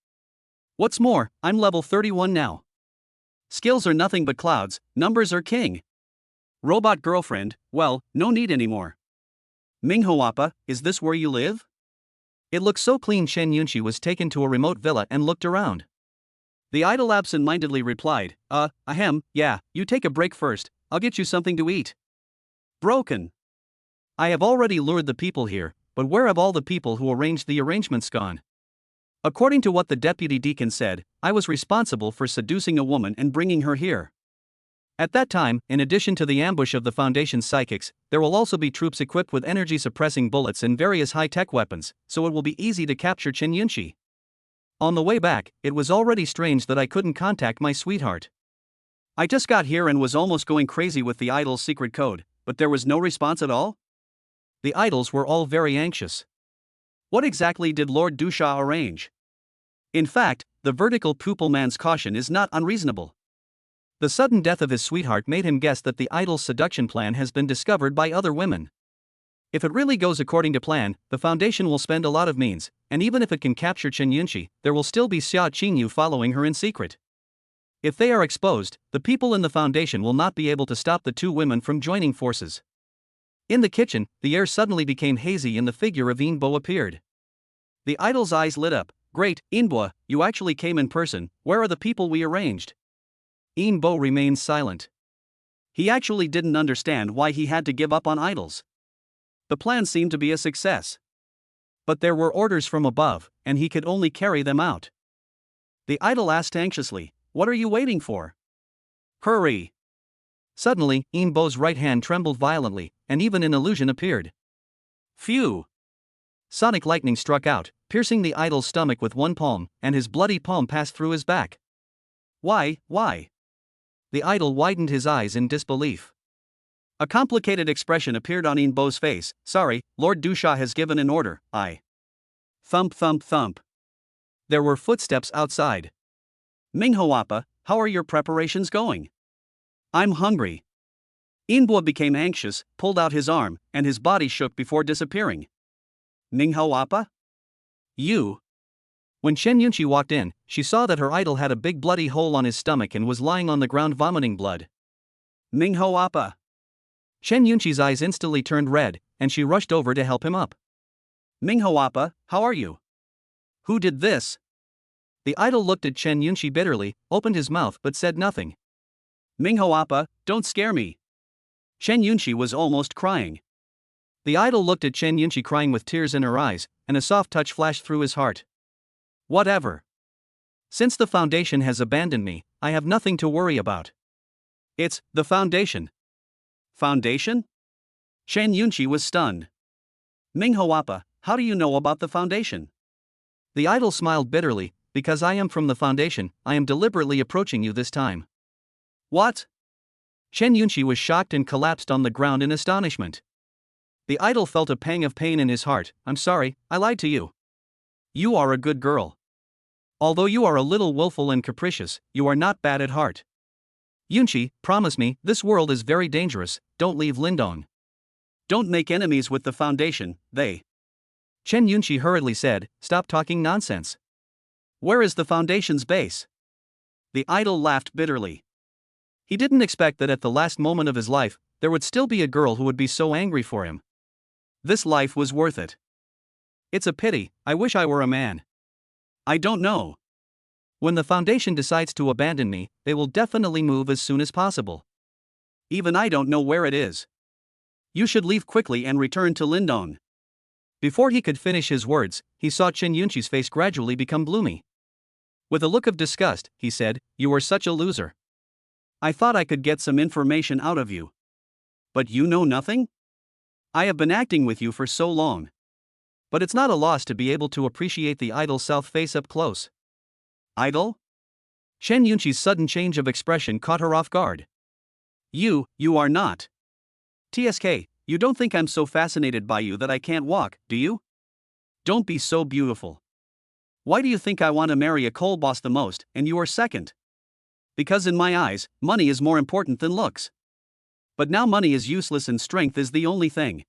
What's more, I'm level 31 now. Skills are nothing but clouds, numbers are king. Robot girlfriend, well, no need anymore. Minghoapa, is this where you live? It looked so clean. Shen Yunqi was taken to a remote villa and looked around. The idol absent-mindedly replied, ahem, yeah, you take a break first, I'll get you something to eat. Broken. I have already lured the people here, but where have all the people who arranged the arrangements gone? According to what the deputy deacon said, I was responsible for seducing a woman and bringing her here. At that time, in addition to the ambush of the Foundation's psychics, there will also be troops equipped with energy-suppressing bullets and various high-tech weapons, so it will be easy to capture Chen Yunqi. On the way back, it was already strange that I couldn't contact my sweetheart. I just got here and was almost going crazy with the idol's secret code, but there was no response at all? The idols were all very anxious. What exactly did Lord Dusha arrange? In fact, the vertical pupil man's caution is not unreasonable. The sudden death of his sweetheart made him guess that the idol's seduction plan has been discovered by other women. If it really goes according to plan, the Foundation will spend a lot of means, and even if it can capture Chen Yunqi, there will still be Xia Qingyu following her in secret. If they are exposed, the people in the Foundation will not be able to stop the two women from joining forces. In the kitchen, the air suddenly became hazy and the figure of Inbo appeared. The idol's eyes lit up. Great, Inbo, you actually came in person. Where are the people we arranged? Inbo remained silent. He actually didn't understand why he had to give up on idols. The plan seemed to be a success. But there were orders from above, and he could only carry them out. The idol asked anxiously, "What are you waiting for? Hurry!" Suddenly, Inbo's right hand trembled violently, and even an illusion appeared. Phew! Sonic lightning struck out, piercing the idol's stomach with one palm, and his bloody palm passed through his back. Why? The idol widened his eyes in disbelief. A complicated expression appeared on Inbo's face. Sorry, Lord Dusha has given an order. Thump thump thump. There were footsteps outside. Minghoapa, how are your preparations going? I'm hungry. Inbo became anxious, pulled out his arm, and his body shook before disappearing. Minghoapa? You. When Chen Yunqi walked in, she saw that her idol had a big bloody hole on his stomach and was lying on the ground vomiting blood. Mingho Appa. Chen Yunqi's eyes instantly turned red, and she rushed over to help him up. Mingho Appa, how are you? Who did this? The idol looked at Chen Yunqi bitterly, opened his mouth but said nothing. Mingho Appa, don't scare me. Chen Yunqi was almost crying. The idol looked at Chen Yunqi crying with tears in her eyes, and a soft touch flashed through his heart. Whatever. Since the Foundation has abandoned me, I have nothing to worry about. It's the Foundation. Foundation? Chen Yunqi was stunned. Mingho Appa, how do you know about the Foundation? The idol smiled bitterly. Because I am from the Foundation, I am deliberately approaching you this time. What? Chen Yunqi was shocked and collapsed on the ground in astonishment. The idol felt a pang of pain in his heart. I'm sorry, I lied to you. You are a good girl. Although you are a little willful and capricious, you are not bad at heart. Yunqi, promise me, this world is very dangerous, don't leave Lindong. Don't make enemies with the Foundation, Chen Yunqi hurriedly said, stop talking nonsense. Where is the Foundation's base? The idol laughed bitterly. He didn't expect that at the last moment of his life, there would still be a girl who would be so angry for him. This life was worth it. It's a pity, I wish I were a man. I don't know. When the Foundation decides to abandon me, they will definitely move as soon as possible. Even I don't know where it is. You should leave quickly and return to Lindong. Before he could finish his words, he saw Chen Yunqi's face gradually become gloomy. With a look of disgust, he said, you are such a loser. I thought I could get some information out of you. But you know nothing? I have been acting with you for so long. But it's not a loss to be able to appreciate the idol's south face up close. Idol? Chen Yunqi's sudden change of expression caught her off guard. You are not. TSK, you don't think I'm so fascinated by you that I can't walk, do you? Don't be so beautiful. Why do you think I want to marry a coal boss the most, and you are second? Because in my eyes, money is more important than looks. But now money is useless and strength is the only thing.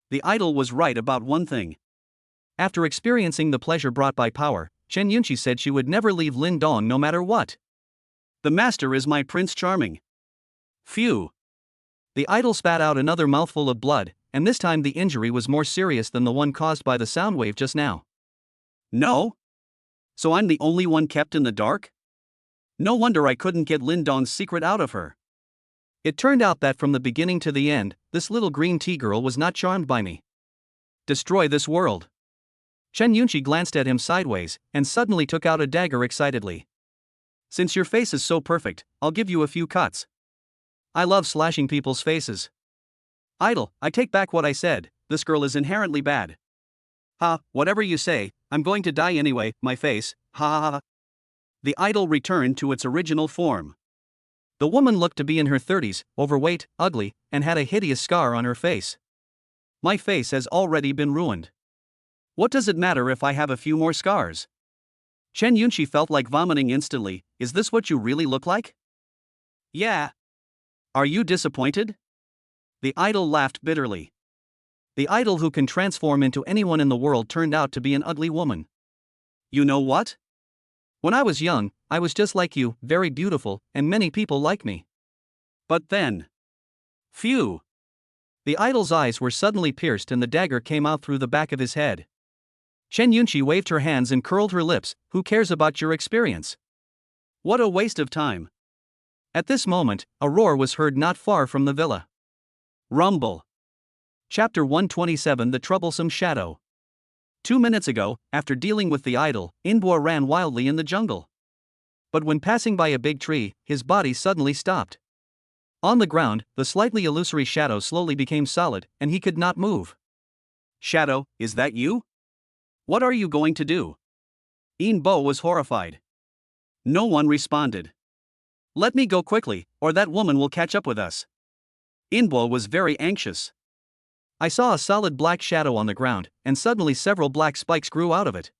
The idol was right about one thing. After experiencing the pleasure brought by power, Chen Yunqi said she would never leave Lindong no matter what. The master is my Prince Charming. Phew. The idol spat out another mouthful of blood, and this time the injury was more serious than the one caused by the sound wave just now. No? So I'm the only one kept in the dark? No wonder I couldn't get Lindong's secret out of her. It turned out that from the beginning to the end, this little green tea girl was not charmed by me. Destroy this world. Chen Yunqi glanced at him sideways, and suddenly took out a dagger excitedly. Since your face is so perfect, I'll give you a few cuts. I love slashing people's faces. Idol, I take back what I said, this girl is inherently bad. Ha, whatever you say, I'm going to die anyway, my face, ha ha ha. The idol returned to its original form. The woman looked to be in her 30s, overweight, ugly, and had a hideous scar on her face. My face has already been ruined. What does it matter if I have a few more scars? Chen Yunqi felt like vomiting instantly. Is this what you really look like? Yeah. Are you disappointed? The idol laughed bitterly. The idol who can transform into anyone in the world turned out to be an ugly woman. You know what? When I was young, I was just like you, very beautiful, and many people like me. But then. Phew. The idol's eyes were suddenly pierced and the dagger came out through the back of his head. Chen Yunqi waved her hands and curled her lips. Who cares about your experience? What a waste of time. At this moment, a roar was heard not far from the villa. Rumble. Chapter 127 The Troublesome Shadow. 2 minutes ago, after dealing with the idol, Inbo ran wildly in the jungle. But when passing by a big tree, his body suddenly stopped. On the ground, the slightly illusory shadow slowly became solid, and he could not move. Shadow, is that you? What are you going to do? Inbo was horrified. No one responded. Let me go quickly, or that woman will catch up with us. Inbo was very anxious. I saw a solid black shadow on the ground, and suddenly several black spikes grew out of it.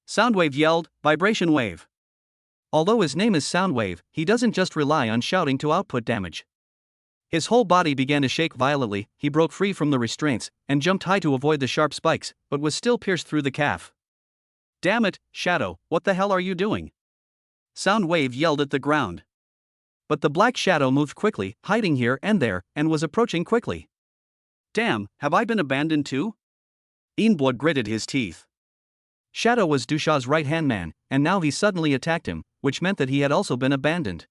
Soundwave yelled, vibration wave. Although his name is Soundwave, he doesn't just rely on shouting to output damage. His whole body began to shake violently. He broke free from the restraints, and jumped high to avoid the sharp spikes, but was still pierced through the calf. Damn it, Shadow, what the hell are you doing? Soundwave yelled at the ground. But the black shadow moved quickly, hiding here and there, and was approaching quickly. Damn, have I been abandoned too? Inbo gritted his teeth. Shadow was Dushaw's right-hand man, and now he suddenly attacked him, which meant that he had also been abandoned.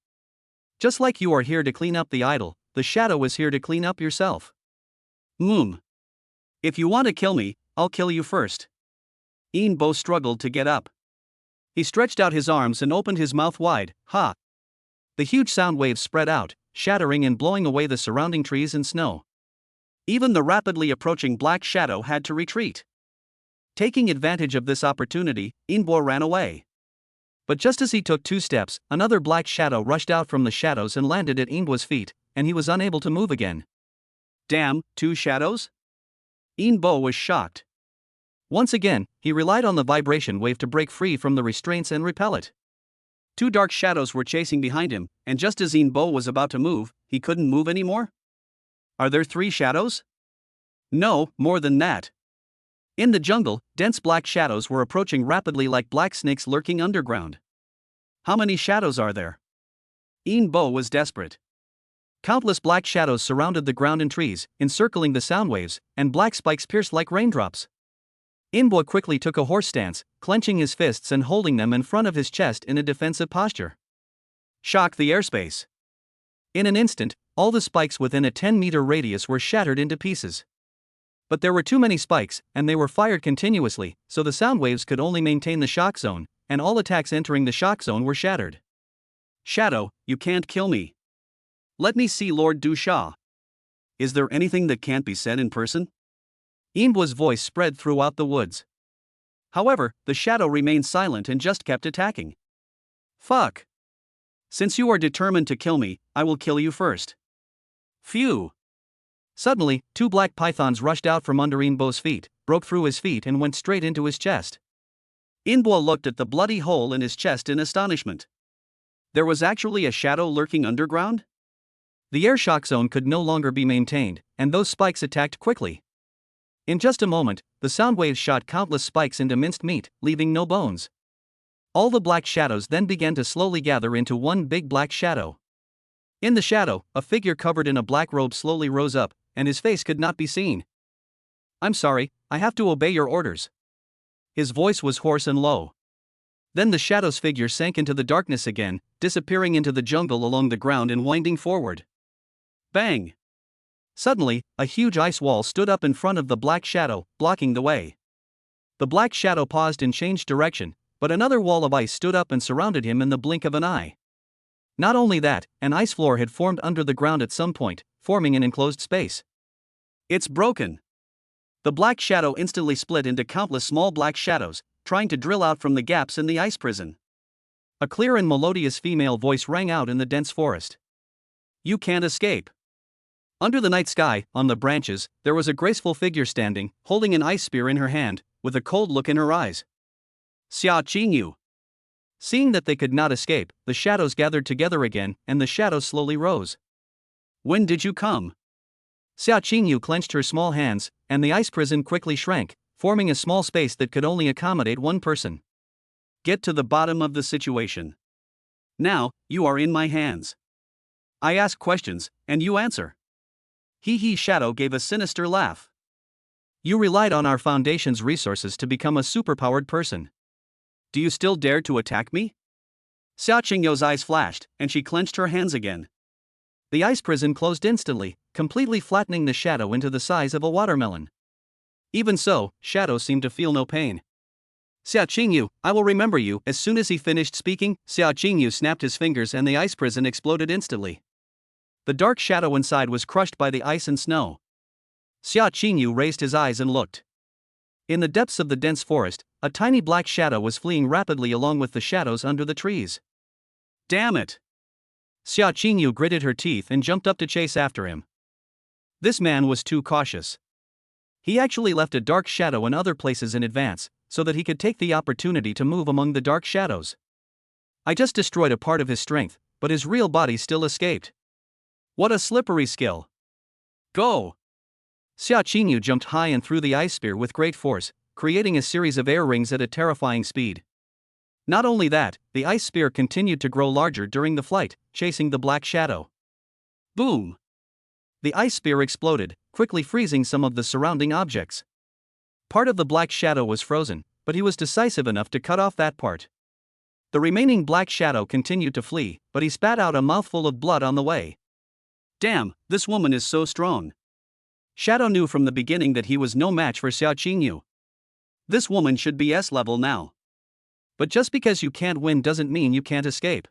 Just like you are here to clean up the idol, the shadow was here to clean up yourself. If you want to kill me, I'll kill you first. Inbo struggled to get up. He stretched out his arms and opened his mouth wide. Ha! The huge sound waves spread out, shattering and blowing away the surrounding trees and snow. Even the rapidly approaching black shadow had to retreat. Taking advantage of this opportunity, Inbo ran away. But just as he took 2 steps, another black shadow rushed out from the shadows and landed at Inbo's feet, and he was unable to move again. Damn, 2 shadows? Inbo was shocked. Once again, he relied on the vibration wave to break free from the restraints and repel it. 2 dark shadows were chasing behind him, and just as Inbo was about to move, he couldn't move anymore? Are there 3 shadows? No, more than that. In the jungle, dense black shadows were approaching rapidly like black snakes lurking underground. How many shadows are there? Inbo was desperate. Countless black shadows surrounded the ground and trees, encircling the sound waves, and black spikes pierced like raindrops. Inbo quickly took a horse stance, clenching his fists and holding them in front of his chest in a defensive posture. Shock the airspace. In an instant, all the spikes within a 10-meter radius were shattered into pieces. But there were too many spikes, and they were fired continuously, so the sound waves could only maintain the shock zone, and all attacks entering the shock zone were shattered. Shadow, you can't kill me. Let me see Lord Dusha. Is there anything that can't be said in person? Inbo's voice spread throughout the woods. However, the shadow remained silent and just kept attacking. Fuck. Since you are determined to kill me, I will kill you first. Phew. Suddenly, 2 black pythons rushed out from under Inbo's feet, broke through his feet and went straight into his chest. Inbo looked at the bloody hole in his chest in astonishment. There was actually a shadow lurking underground? The air shock zone could no longer be maintained, and those spikes attacked quickly. In just a moment, the sound waves shot countless spikes into minced meat, leaving no bones. All the black shadows then began to slowly gather into one big black shadow. In the shadow, a figure covered in a black robe slowly rose up, and his face could not be seen. I'm sorry, I have to obey your orders. His voice was hoarse and low. Then the shadow's figure sank into the darkness again, disappearing into the jungle along the ground and winding forward. Bang! Suddenly, a huge ice wall stood up in front of the black shadow, blocking the way. The black shadow paused and changed direction, but another wall of ice stood up and surrounded him in the blink of an eye. Not only that, an ice floor had formed under the ground at some point, forming an enclosed space. It's broken. The black shadow instantly split into countless small black shadows, trying to drill out from the gaps in the ice prison. A clear and melodious female voice rang out in the dense forest. You can't escape. Under the night sky, on the branches, there was a graceful figure standing, holding an ice spear in her hand, with a cold look in her eyes. Xia Qingyu. Seeing that they could not escape, the shadows gathered together again, and the shadows slowly rose. When did you come? Xia Qingyu clenched her small hands, and the ice prison quickly shrank, forming a small space that could only accommodate one person. Get to the bottom of the situation. Now, you are in my hands. I ask questions, and you answer. Shadow gave a sinister laugh. You relied on our Foundation's resources to become a superpowered person. Do you still dare to attack me? Xia Qingyu's eyes flashed, and she clenched her hands again. The ice prison closed instantly, completely flattening the shadow into the size of a watermelon. Even so, Shadow seemed to feel no pain. Xia Qingyu, I will remember you. As soon as he finished speaking, Xia Qingyu snapped his fingers and the ice prison exploded instantly. The dark shadow inside was crushed by the ice and snow. Xia Qingyu raised his eyes and looked. In the depths of the dense forest, a tiny black shadow was fleeing rapidly along with the shadows under the trees. Damn it! Xia Qingyu gritted her teeth and jumped up to chase after him. This man was too cautious. He actually left a dark shadow in other places in advance, so that he could take the opportunity to move among the dark shadows. I just destroyed a part of his strength, but his real body still escaped. What a slippery skill! Go! Xia Qingyu jumped high and threw the ice spear with great force, creating a series of air rings at a terrifying speed. Not only that, the ice sphere continued to grow larger during the flight, chasing the black shadow. Boom! The ice sphere exploded, quickly freezing some of the surrounding objects. Part of the black shadow was frozen, but he was decisive enough to cut off that part. The remaining black shadow continued to flee, but he spat out a mouthful of blood on the way. Damn, this woman is so strong. Shadow knew from the beginning that he was no match for Xiao Qingyu. This woman should be S-level now. But just because you can't win doesn't mean you can't escape.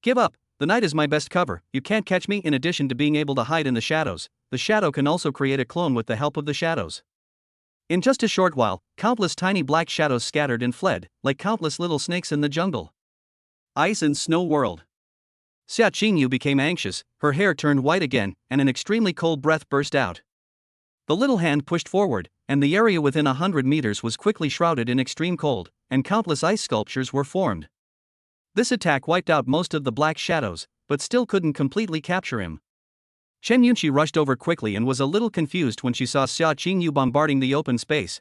Give up, the night is my best cover, you can't catch me. In addition to being able to hide in the shadows, the shadow can also create a clone with the help of the shadows. In just a short while, countless tiny black shadows scattered and fled, like countless little snakes in the jungle. Ice and snow world. Xiao Qingyu became anxious, her hair turned white again, and an extremely cold breath burst out. The little hand pushed forward, and the area within 100 meters was quickly shrouded in extreme cold, and countless ice sculptures were formed. This attack wiped out most of the black shadows, but still couldn't completely capture him. Chen Yunqi rushed over quickly and was a little confused when she saw Xiao Qingyu bombarding the open space.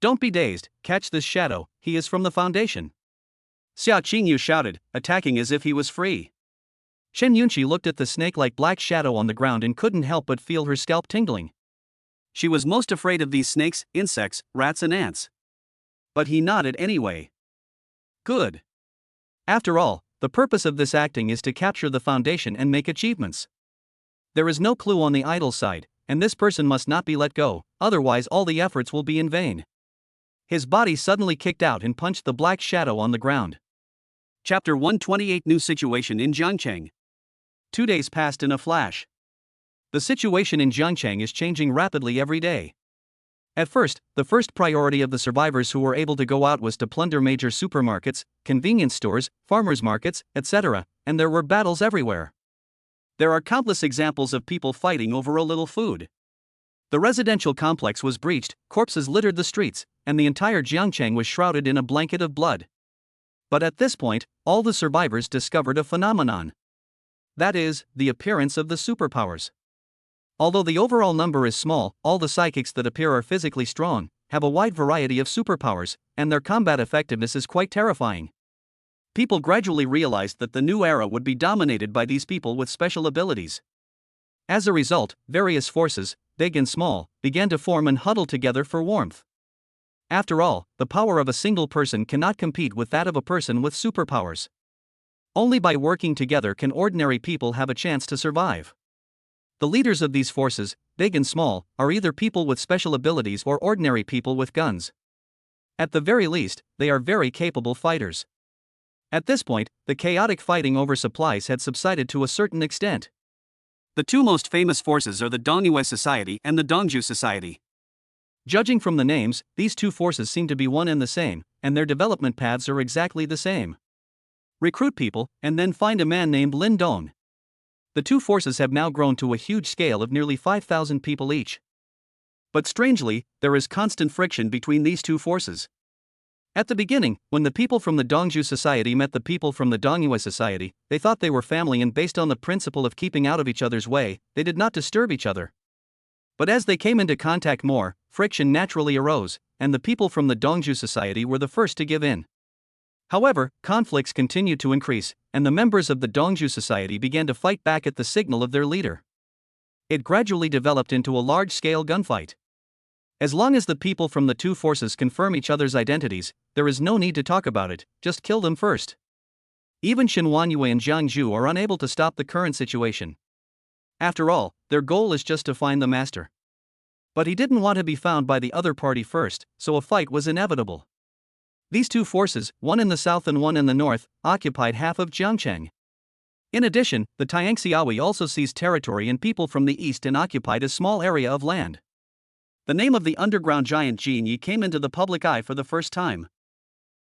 Don't be dazed, catch this shadow, he is from the Foundation. Xiao Qingyu shouted, attacking as if he was free. Chen Yunqi looked at the snake-like black shadow on the ground and couldn't help but feel her scalp tingling. She was most afraid of these snakes, insects, rats and ants. But he nodded anyway. Good. After all, the purpose of this acting is to capture the Foundation and make achievements. There is no clue on the idol side, and this person must not be let go, otherwise all the efforts will be in vain. His body suddenly kicked out and punched the black shadow on the ground. Chapter 128 New Situation in Jiangcheng. 2 days passed in a flash. The situation in Jiangcheng is changing rapidly every day. At first, the first priority of the survivors who were able to go out was to plunder major supermarkets, convenience stores, farmers markets, etc., and there were battles everywhere. There are countless examples of people fighting over a little food. The residential complex was breached, corpses littered the streets, and the entire Jiangcheng was shrouded in a blanket of blood. But at this point, all the survivors discovered a phenomenon. That is, the appearance of the superpowers. Although the overall number is small, all the psychics that appear are physically strong, have a wide variety of superpowers, and their combat effectiveness is quite terrifying. People gradually realized that the new era would be dominated by these people with special abilities. As a result, various forces, big and small, began to form and huddle together for warmth. After all, the power of a single person cannot compete with that of a person with superpowers. Only by working together can ordinary people have a chance to survive. The leaders of these forces, big and small, are either people with special abilities or ordinary people with guns. At the very least, they are very capable fighters. At this point, the chaotic fighting over supplies had subsided to a certain extent. The two most famous forces are the Dongyue Society and the Dongju Society. Judging from the names, these two forces seem to be one and the same, and their development paths are exactly the same. Recruit people, and then find a man named Lin Dong. The two forces have now grown to a huge scale of nearly 5,000 people each. But strangely, there is constant friction between these two forces. At the beginning, when the people from the Dongju Society met the people from the Dongyue Society, they thought they were family, and based on the principle of keeping out of each other's way, they did not disturb each other. But as they came into contact more, friction naturally arose, and the people from the Dongju Society were the first to give in. However, conflicts continued to increase, and the members of the Dongju Society began to fight back at the signal of their leader. It gradually developed into a large-scale gunfight. As long as the people from the two forces confirm each other's identities, there is no need to talk about it, just kill them first. Even Xinhuanyue and Jiang Zhu are unable to stop the current situation. After all, their goal is just to find the master. But he didn't want to be found by the other party first, so a fight was inevitable. These two forces, one in the south and one in the north, occupied half of Jiangcheng. In addition, the Tiangxiahui also seized territory and people from the east and occupied a small area of land. The name of the underground giant Jinyi came into the public eye for the first time.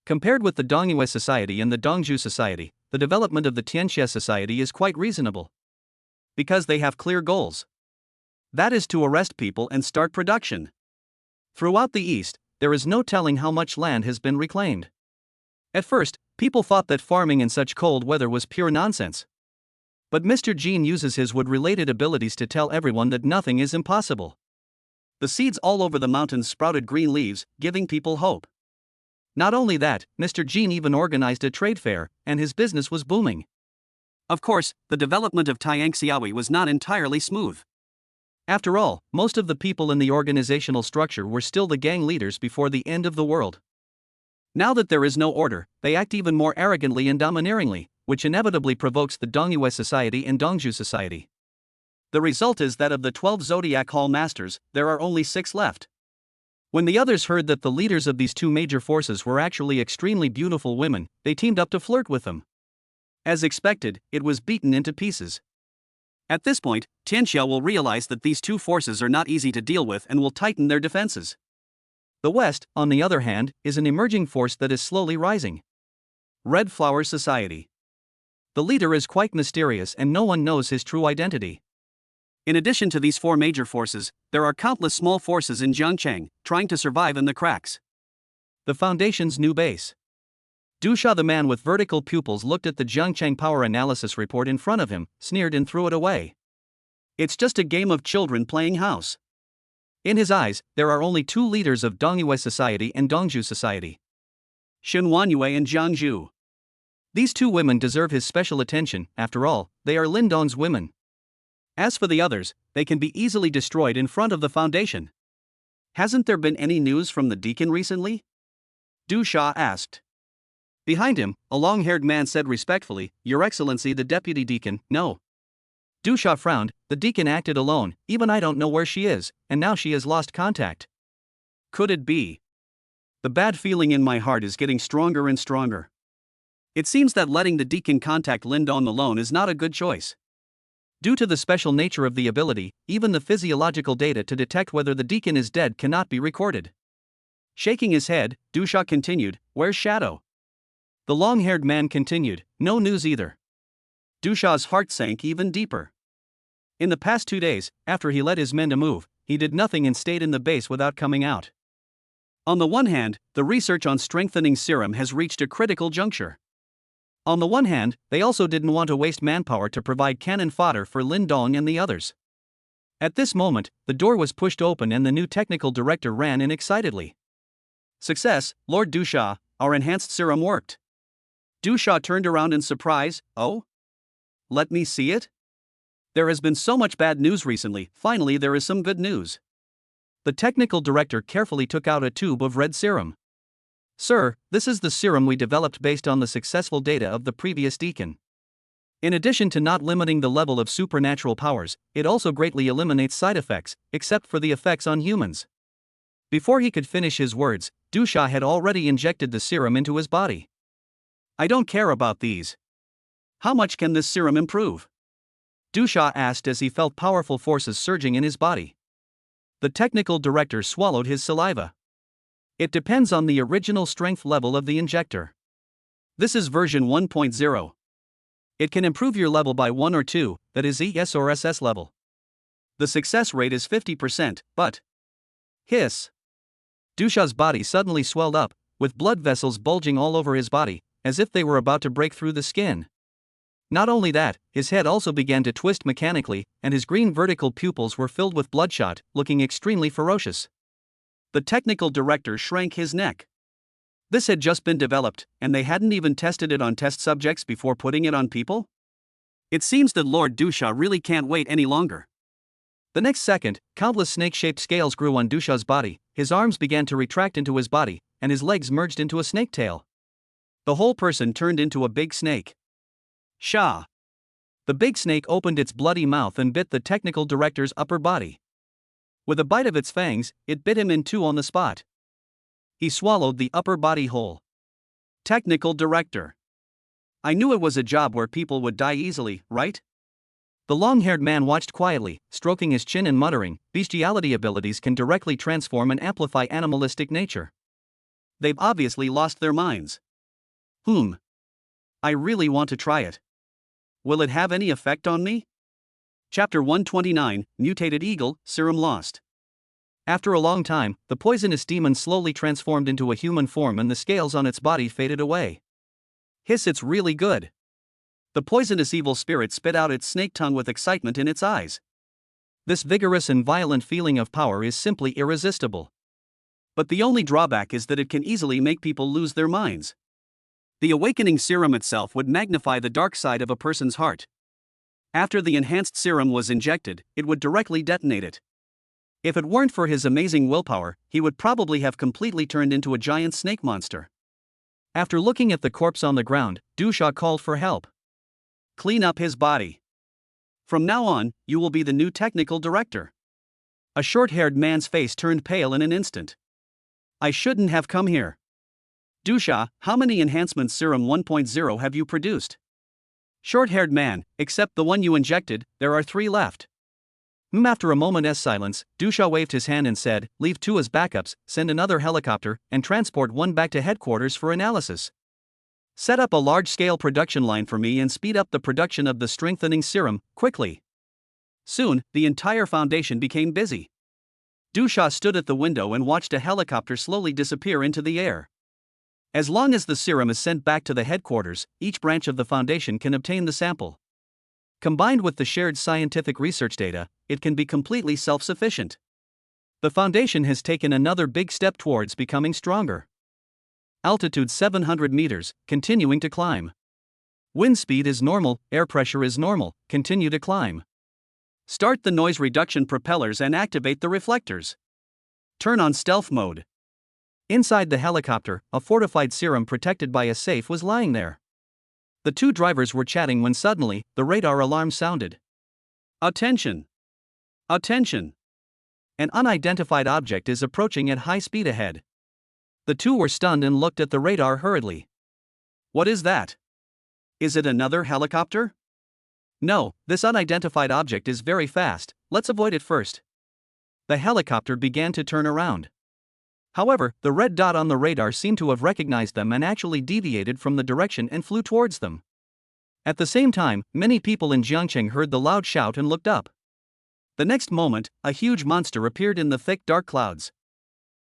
Compared with the Dongyue Society and the Dongju Society, the development of the Tianxia Society is quite reasonable. Because they have clear goals. That is to arrest people and start production. Throughout the east, there is no telling how much land has been reclaimed. At first, people thought that farming in such cold weather was pure nonsense. But Mr. Jean uses his wood-related abilities to tell everyone that nothing is impossible. The seeds all over the mountains sprouted green leaves, giving people hope. Not only that, Mr. Jean even organized a trade fair, and his business was booming. Of course, the development of Tianxiahui was not entirely smooth. After all, most of the people in the organizational structure were still the gang leaders before the end of the world. Now that there is no order, they act even more arrogantly and domineeringly, which inevitably provokes the Dongyue Society and Dongzhu Society. The result is that of the 12 Zodiac Hall Masters, there are only 6 left. When the others heard that the leaders of these two major forces were actually extremely beautiful women, they teamed up to flirt with them. As expected, it was beaten into pieces. At this point, Tianxia will realize that these two forces are not easy to deal with and will tighten their defenses. The West, on the other hand, is an emerging force that is slowly rising. Red Flower Society. The leader is quite mysterious and no one knows his true identity. In addition to these 4 major forces, there are countless small forces in Jiangchang, trying to survive in the cracks. The Foundation's new base. Dusha, the man with vertical pupils, looked at the Jiangchang power analysis report in front of him, sneered and threw it away. It's just a game of children playing house. In his eyes, there are only 2 leaders of Dongyue Society and Dongzhu Society. Xun Wanyue and Jiang Zhu. These 2 women deserve his special attention. After all, they are Lindong's women. As for the others, they can be easily destroyed in front of the Foundation. Hasn't there been any news from the deacon recently? Du Sha asked. Behind him, a long-haired man said respectfully, "Your Excellency the Deputy Deacon, no." Du Sha frowned. The deacon acted alone. Even I don't know where she is, and now she has lost contact. Could it be? The bad feeling in my heart is getting stronger and stronger. It seems that letting the deacon contact Lindong alone is not a good choice. Due to the special nature of the ability, even the physiological data to detect whether the deacon is dead cannot be recorded. Shaking his head, Du Sha continued, "Where's Shadow?" The long-haired man continued, "No news either." Du Sha's heart sank even deeper. In the past 2 days, after he led his men to move, he did nothing and stayed in the base without coming out. On the one hand, the research on strengthening serum has reached a critical juncture. On the one hand, they also didn't want to waste manpower to provide cannon fodder for Lindong and the others. At this moment, the door was pushed open and the new technical director ran in excitedly. "Success, Lord Du Sha, our enhanced serum worked." Du Sha turned around in surprise. "Oh? Let me see it?" There has been so much bad news recently, finally there is some good news. The technical director carefully took out a tube of red serum. "Sir, this is the serum we developed based on the successful data of the previous deacon. In addition to not limiting the level of supernatural powers, it also greatly eliminates side effects, except for the effects on humans." Before he could finish his words, Du Sha had already injected the serum into his body. "I don't care about these. How much can this serum improve?" Du Sha asked as he felt powerful forces surging in his body. The technical director swallowed his saliva. "It depends on the original strength level of the injector. This is version 1.0. It can improve your level by 1 or 2, that is ES or SS level. The success rate is 50%, but..." Hiss. Du Sha's body suddenly swelled up, with blood vessels bulging all over his body, as if they were about to break through the skin. Not only that, his head also began to twist mechanically, and his green vertical pupils were filled with bloodshot, looking extremely ferocious. The technical director shrank his neck. This had just been developed, and they hadn't even tested it on test subjects before putting it on people? It seems that Lord Du Sha really can't wait any longer. The next second, countless snake-shaped scales grew on Du Sha's body, his arms began to retract into his body, and his legs merged into a snake tail. The whole person turned into a big snake. Sha! The big snake opened its bloody mouth and bit the technical director's upper body. With a bite of its fangs, it bit him in 2 on the spot. He swallowed the upper body whole. Technical director. I knew it was a job where people would die easily, right? The long-haired man watched quietly, stroking his chin and muttering, "Bestiality abilities can directly transform and amplify animalistic nature. They've obviously lost their minds. I really want to try it. Will it have any effect on me?" Chapter 129, Mutated Eagle, Serum Lost. After a long time, the poisonous demon slowly transformed into a human form and the scales on its body faded away. "Hiss, it's really good." The poisonous evil spirit spit out its snake tongue with excitement in its eyes. This vigorous and violent feeling of power is simply irresistible. But the only drawback is that it can easily make people lose their minds. The awakening serum itself would magnify the dark side of a person's heart. After the enhanced serum was injected, it would directly detonate it. If it weren't for his amazing willpower, he would probably have completely turned into a giant snake monster. After looking at the corpse on the ground, Dusha called for help. Clean up his body. From now on, you will be the new technical director. A short-haired man's face turned pale in an instant. I shouldn't have come here. Dusha, how many enhancement serum 1.0 have you produced? Short-haired man, except the one you injected, there are 3 left. After a moment's silence, Dusha waved his hand and said, leave 2 as backups, send another helicopter, and transport 1 back to headquarters for analysis. Set up a large-scale production line for me and speed up the production of the strengthening serum, quickly. Soon, the entire Foundation became busy. Dusha stood at the window and watched a helicopter slowly disappear into the air. As long as the serum is sent back to the headquarters, each branch of the Foundation can obtain the sample. Combined with the shared scientific research data, it can be completely self-sufficient. The Foundation has taken another big step towards becoming stronger. Altitude 700 meters, continuing to climb. Wind speed is normal, air pressure is normal, continue to climb. Start the noise reduction propellers and activate the reflectors. Turn on stealth mode. Inside the helicopter, a fortified serum protected by a safe was lying there. The 2 drivers were chatting when suddenly, the radar alarm sounded. Attention! Attention! An unidentified object is approaching at high speed ahead. The 2 were stunned and looked at the radar hurriedly. What is that? Is it another helicopter? No, this unidentified object is very fast, let's avoid it first. The helicopter began to turn around. However, the red dot on the radar seemed to have recognized them and actually deviated from the direction and flew towards them. At the same time, many people in Jiangcheng heard the loud shout and looked up. The next moment, a huge monster appeared in the thick dark clouds.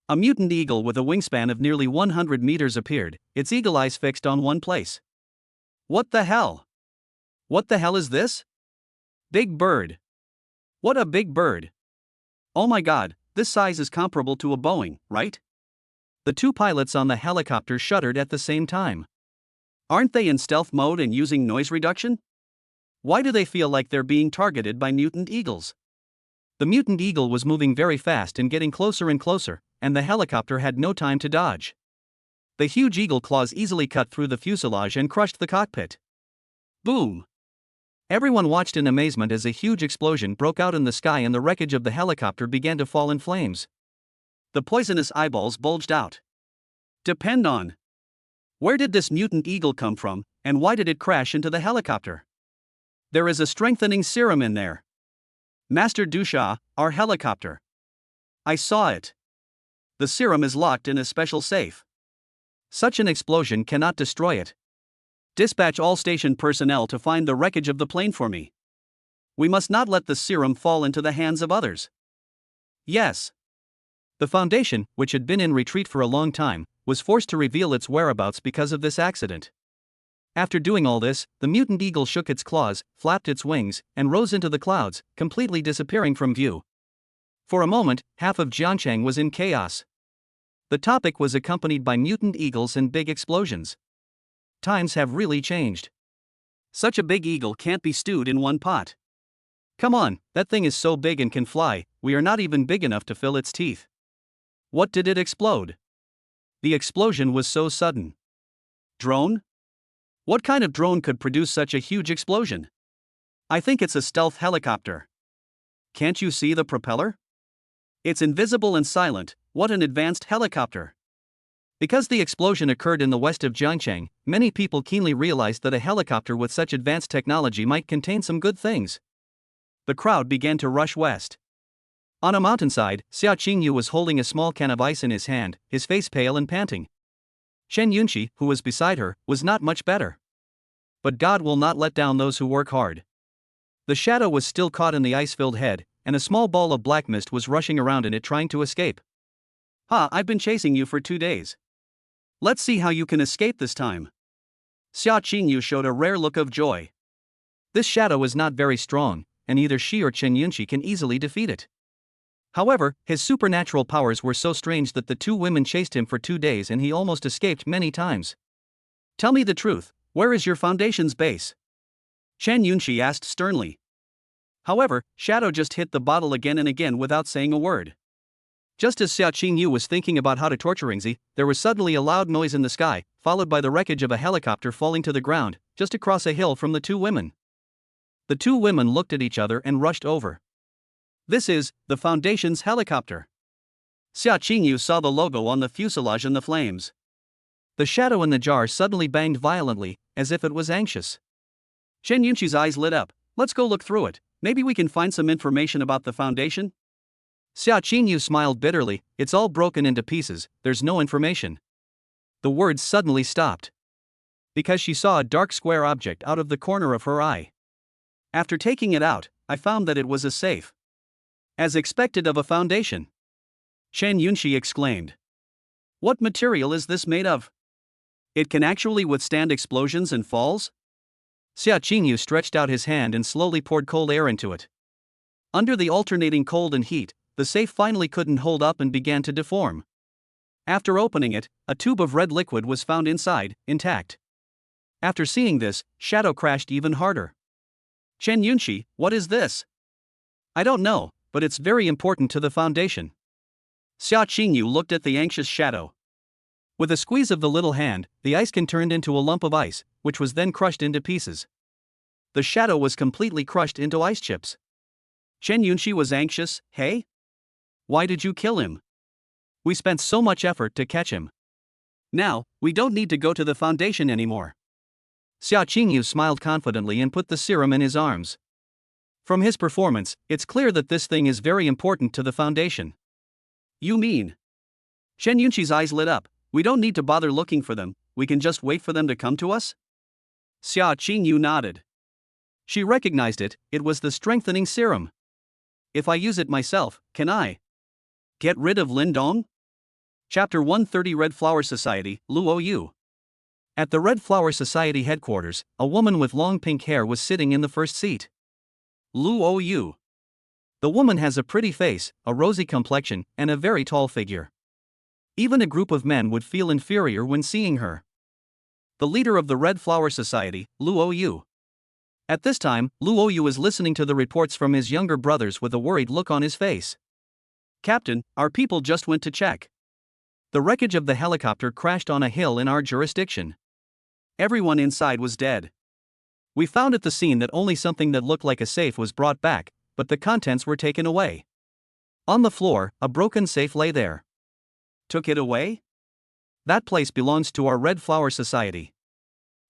A mutant eagle with a wingspan of nearly 100 meters appeared, its eagle eyes fixed on one place. What the hell? What the hell is this? Big bird. What a big bird. Oh my god, this size is comparable to a Boeing, right? The 2 pilots on the helicopter shuddered at the same time. Aren't they in stealth mode and using noise reduction? Why do they feel like they're being targeted by mutant eagles? The mutant eagle was moving very fast and getting closer and closer, and the helicopter had no time to dodge. The huge eagle claws easily cut through the fuselage and crushed the cockpit. Boom! Everyone watched in amazement as a huge explosion broke out in the sky and the wreckage of the helicopter began to fall in flames. The poisonous eyeballs bulged out. Depend on. Where did this mutant eagle come from, and why did it crash into the helicopter? There is a strengthening serum in there. Master Dusha, our helicopter. I saw it. The serum is locked in a special safe. Such an explosion cannot destroy it. Dispatch all station personnel to find the wreckage of the plane for me. We must not let the serum fall into the hands of others. Yes. The Foundation, which had been in retreat for a long time, was forced to reveal its whereabouts because of this accident. After doing all this, the mutant eagle shook its claws, flapped its wings, and rose into the clouds, completely disappearing from view. For a moment, half of Jiangcheng was in chaos. The topic was accompanied by mutant eagles and big explosions. Times have really changed. Such a big eagle can't be stewed in one pot. Come on, that thing is so big and can fly, we are not even big enough to fill its teeth. What did it explode? The explosion was so sudden. Drone? What kind of drone could produce such a huge explosion? I think it's a stealth helicopter. Can't you see the propeller? It's invisible and silent. What an advanced helicopter. Because the explosion occurred in the west of Jiangcheng, many people keenly realized that a helicopter with such advanced technology might contain some good things. The crowd began to rush west. On a mountainside, Xia Qingyu was holding a small can of ice in his hand, his face pale and panting. Shen Yunqi, who was beside her, was not much better. But God will not let down those who work hard. The shadow was still caught in the ice-filled head, and a small ball of black mist was rushing around in it trying to escape. Ha, I've been chasing you for 2 days. Let's see how you can escape this time. Xia Qingyu showed a rare look of joy. This shadow is not very strong, and either she or Chen Yunqi can easily defeat it. However, his supernatural powers were so strange that the two women chased him for 2 days and he almost escaped many times. Tell me the truth, where is your foundation's base? Chen Yunqi asked sternly. However, Shadow just hit the bottle again and again without saying a word. Just as Xia Qingyu was thinking about how to torture Yingzi, there was suddenly a loud noise in the sky, followed by the wreckage of a helicopter falling to the ground, just across a hill from the two women. The two women looked at each other and rushed over. This is the Foundation's helicopter. Xia Qingyu saw the logo on the fuselage and the flames. The shadow in the jar suddenly banged violently, as if it was anxious. Chen Yunqi's eyes lit up. Let's go look through it. Maybe we can find some information about the Foundation? Xia Qingyu smiled bitterly. It's all broken into pieces, there's no information. The words suddenly stopped. Because she saw a dark square object out of the corner of her eye. After taking it out, I found that it was a safe. As expected of a foundation. Chen Yunqi exclaimed. What material is this made of? It can actually withstand explosions and falls? Xia Qingyu stretched out his hand and slowly poured cold air into it. Under the alternating cold and heat, the safe finally couldn't hold up and began to deform. After opening it, a tube of red liquid was found inside, intact. After seeing this, Shadow crashed even harder. Chen Yunqi, what is this? I don't know, but it's very important to the Foundation. Xia Qingyu looked at the anxious Shadow. With a squeeze of the little hand, the ice can turned into a lump of ice, which was then crushed into pieces. The Shadow was completely crushed into ice chips. Chen Yunqi was anxious. Hey? Why did you kill him? We spent so much effort to catch him. Now, we don't need to go to the Foundation anymore. Xia Qingyu smiled confidently and put the serum in his arms. From his performance, it's clear that this thing is very important to the Foundation. You mean? Chen Yunqi's eyes lit up. We don't need to bother looking for them, we can just wait for them to come to us? Xia Qingyu nodded. She recognized it, it was the strengthening serum. If I use it myself, can I get rid of Lin Dong? Chapter 130 Red Flower Society, Luo Yu. At the Red Flower Society headquarters, a woman with long pink hair was sitting in the first seat. Luo Yu. The woman has a pretty face, a rosy complexion, and a very tall figure. Even a group of men would feel inferior when seeing her. The leader of the Red Flower Society, Luo Yu. At this time, Luo Yu is listening to the reports from his younger brothers with a worried look on his face. Captain, our people just went to check. The wreckage of the helicopter crashed on a hill in our jurisdiction. Everyone inside was dead. We found at the scene that only something that looked like a safe was brought back, but the contents were taken away. On the floor, a broken safe lay there. Took it away? That place belongs to our Red Flower Society.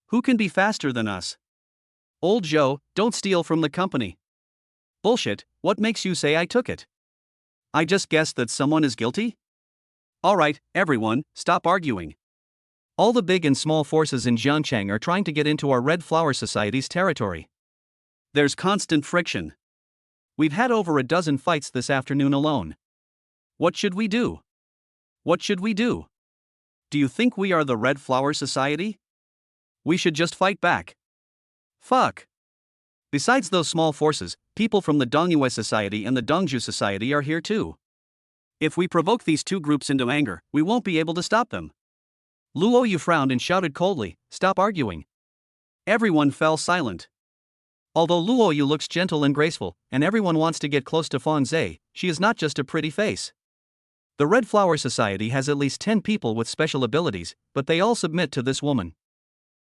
Who can be faster than us? Old Joe, don't steal from the company. Bullshit, what makes you say I took it? I just guessed that someone is guilty? Alright, everyone, stop arguing. All the big and small forces in Jiangcheng are trying to get into our Red Flower Society's territory. There's constant friction. We've had over a dozen fights this afternoon alone. What should we do? What should we do? Do you think we are the Red Flower Society? We should just fight back. Fuck. Besides those small forces, people from the Dongyue Society and the Dongju Society are here too. If we provoke these two groups into anger, we won't be able to stop them. Luo Yu frowned and shouted coldly, "Stop arguing." Everyone fell silent. Although Luo Yu looks gentle and graceful, and everyone wants to get close to Fan Zhe, she is not just a pretty face. The Red Flower Society has at least 10 people with special abilities, but they all submit to this woman.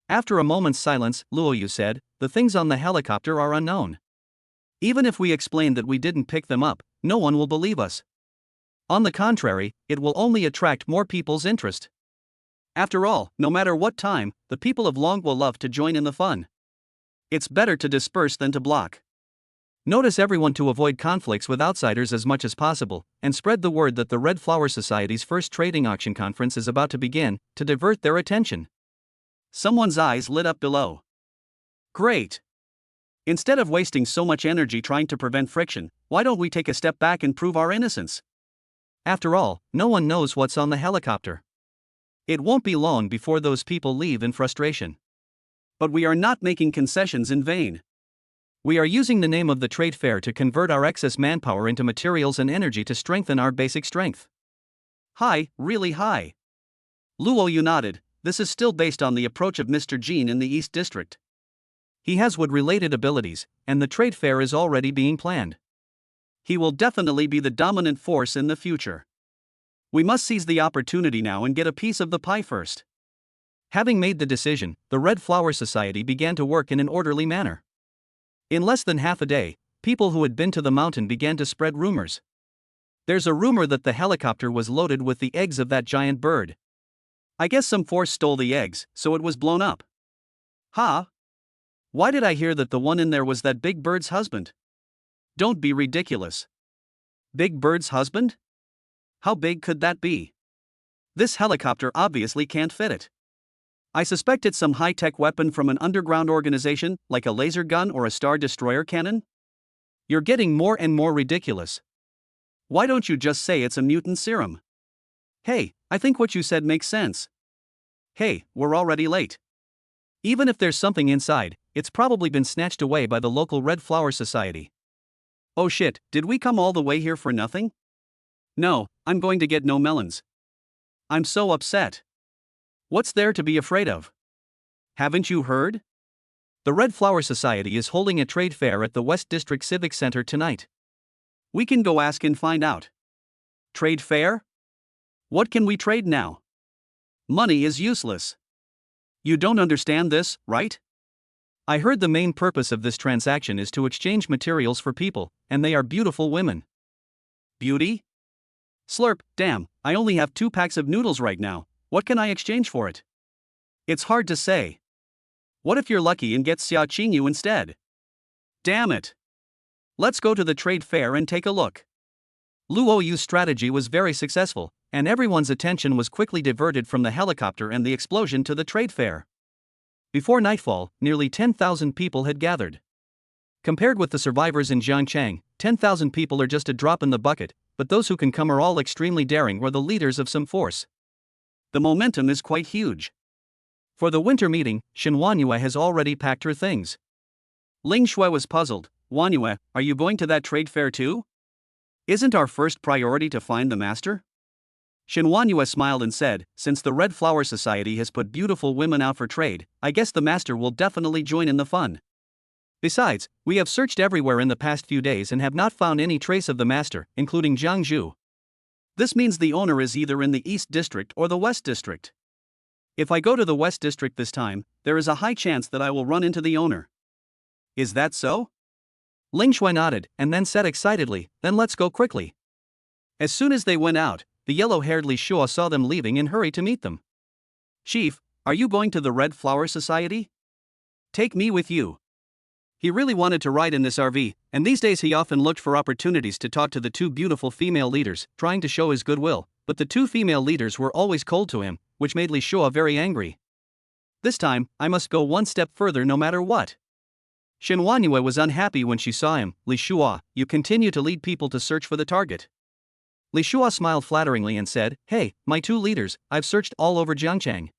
After a moment's silence, Luo Yu said, "The things on the helicopter are unknown. Even if we explain that we didn't pick them up, no one will believe us. On the contrary, it will only attract more people's interest. After all, no matter what time, the people of Long will love to join in the fun. It's better to disperse than to block. Notice everyone to avoid conflicts with outsiders as much as possible, and spread the word that the Red Flower Society's first trading auction conference is about to begin, to divert their attention." Someone's eyes lit up below. Great. Instead of wasting so much energy trying to prevent friction, why don't we take a step back and prove our innocence? After all, no one knows what's on the helicopter. It won't be long before those people leave in frustration. But we are not making concessions in vain. We are using the name of the trade fair to convert our excess manpower into materials and energy to strengthen our basic strength. High, really high. Luo, you nodded. This is still based on the approach of Mr. Jean in the East District. He has wood-related abilities, and the trade fair is already being planned. He will definitely be the dominant force in the future. We must seize the opportunity now and get a piece of the pie first. Having made the decision, the Red Flower Society began to work in an orderly manner. In less than half a day, people who had been to the mountain began to spread rumors. There's a rumor that the helicopter was loaded with the eggs of that giant bird. I guess some force stole the eggs, so it was blown up. Huh? Why did I hear that the one in there was that big bird's husband? Don't be ridiculous. Big bird's husband? How big could that be? This helicopter obviously can't fit it. I suspect it's some high-tech weapon from an underground organization, like a laser gun or a Star Destroyer cannon? You're getting more and more ridiculous. Why don't you just say it's a mutant serum? Hey, I think what you said makes sense. Hey, we're already late. Even if there's something inside, it's probably been snatched away by the local Red Flower Society. Oh shit, did we come all the way here for nothing? No, I'm going to get no melons. I'm so upset. What's there to be afraid of? Haven't you heard? The Red Flower Society is holding a trade fair at the West District Civic Center tonight. We can go ask and find out. Trade fair? What can we trade now? Money is useless. You don't understand this, right? I heard the main purpose of this transaction is to exchange materials for people, and they are beautiful women. Beauty? Slurp, damn, I only have 2 packs of noodles right now. What can I exchange for it? It's hard to say. What if you're lucky and get Xia Qingyu instead? Damn it. Let's go to the trade fair and take a look. Luo Yu's strategy was very successful, and everyone's attention was quickly diverted from the helicopter and the explosion to the trade fair. Before nightfall, nearly 10,000 people had gathered. Compared with the survivors in Jiangchang, 10,000 people are just a drop in the bucket, but those who can come are all extremely daring or the leaders of some force. The momentum is quite huge. For the winter meeting, Shen Wanyue has already packed her things. Ling Shui was puzzled. Wanyue, are you going to that trade fair too? Isn't our first priority to find the master? Shen Wanyue smiled and said, since the Red Flower Society has put beautiful women out for trade, I guess the master will definitely join in the fun. Besides, we have searched everywhere in the past few days and have not found any trace of the master, including Jiang Zhu. This means the owner is either in the East District or the West District. If I go to the West District this time, there is a high chance that I will run into the owner. Is that so? Ling Shui nodded, and then said excitedly, then let's go quickly. As soon as they went out, the yellow-haired Li Shua saw them leaving and hurried to meet them. Chief, are you going to the Red Flower Society? Take me with you. He really wanted to ride in this RV, and these days he often looked for opportunities to talk to the 2 beautiful female leaders, trying to show his goodwill, but the 2 female leaders were always cold to him, which made Li Shua very angry. This time, I must go one step further no matter what. Shen Wanyue was unhappy when she saw him. Li Shua, you continue to lead people to search for the target. Li Shua smiled flatteringly and said, hey, my 2 leaders, I've searched all over Jiangchang.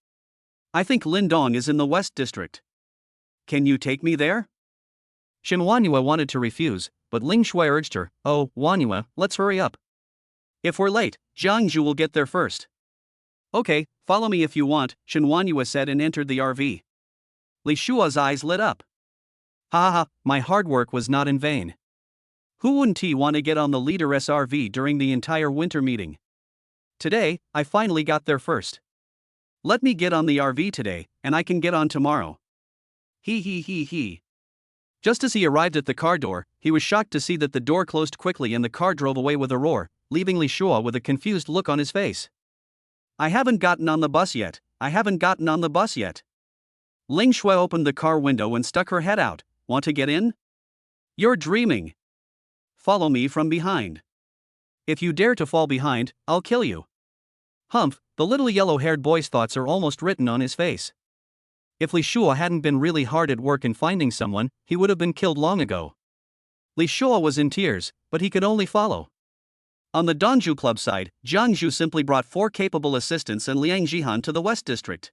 I think Lindong is in the West District. Can you take me there? Shen Wanyue wanted to refuse, but Ling Shui urged her, oh, Wanyue, let's hurry up. If we're late, Jiang Zhu will get there first. Okay, follow me if you want, Shen Wanyue said and entered the RV. Li Shua's eyes lit up. Ha ha, my hard work was not in vain. Who wouldn't want to get on the leader SRV during the entire winter meeting? Today, I finally got there first. Let me get on the RV today, and I can get on tomorrow. He. Just as he arrived at the car door, he was shocked to see that the door closed quickly and the car drove away with a roar, leaving Li Shua with a confused look on his face. I haven't gotten on the bus yet. Ling Shui opened the car window and stuck her head out. Want to get in? You're dreaming. Follow me from behind. If you dare to fall behind, I'll kill you. Humph, the little yellow-haired boy's thoughts are almost written on his face. If Li Shua hadn't been really hard at work in finding someone, he would have been killed long ago. Li Shua was in tears, but he could only follow. On the Donju Club side, Jiang Zhu simply brought 4 capable assistants and Liang Jihan to the West District.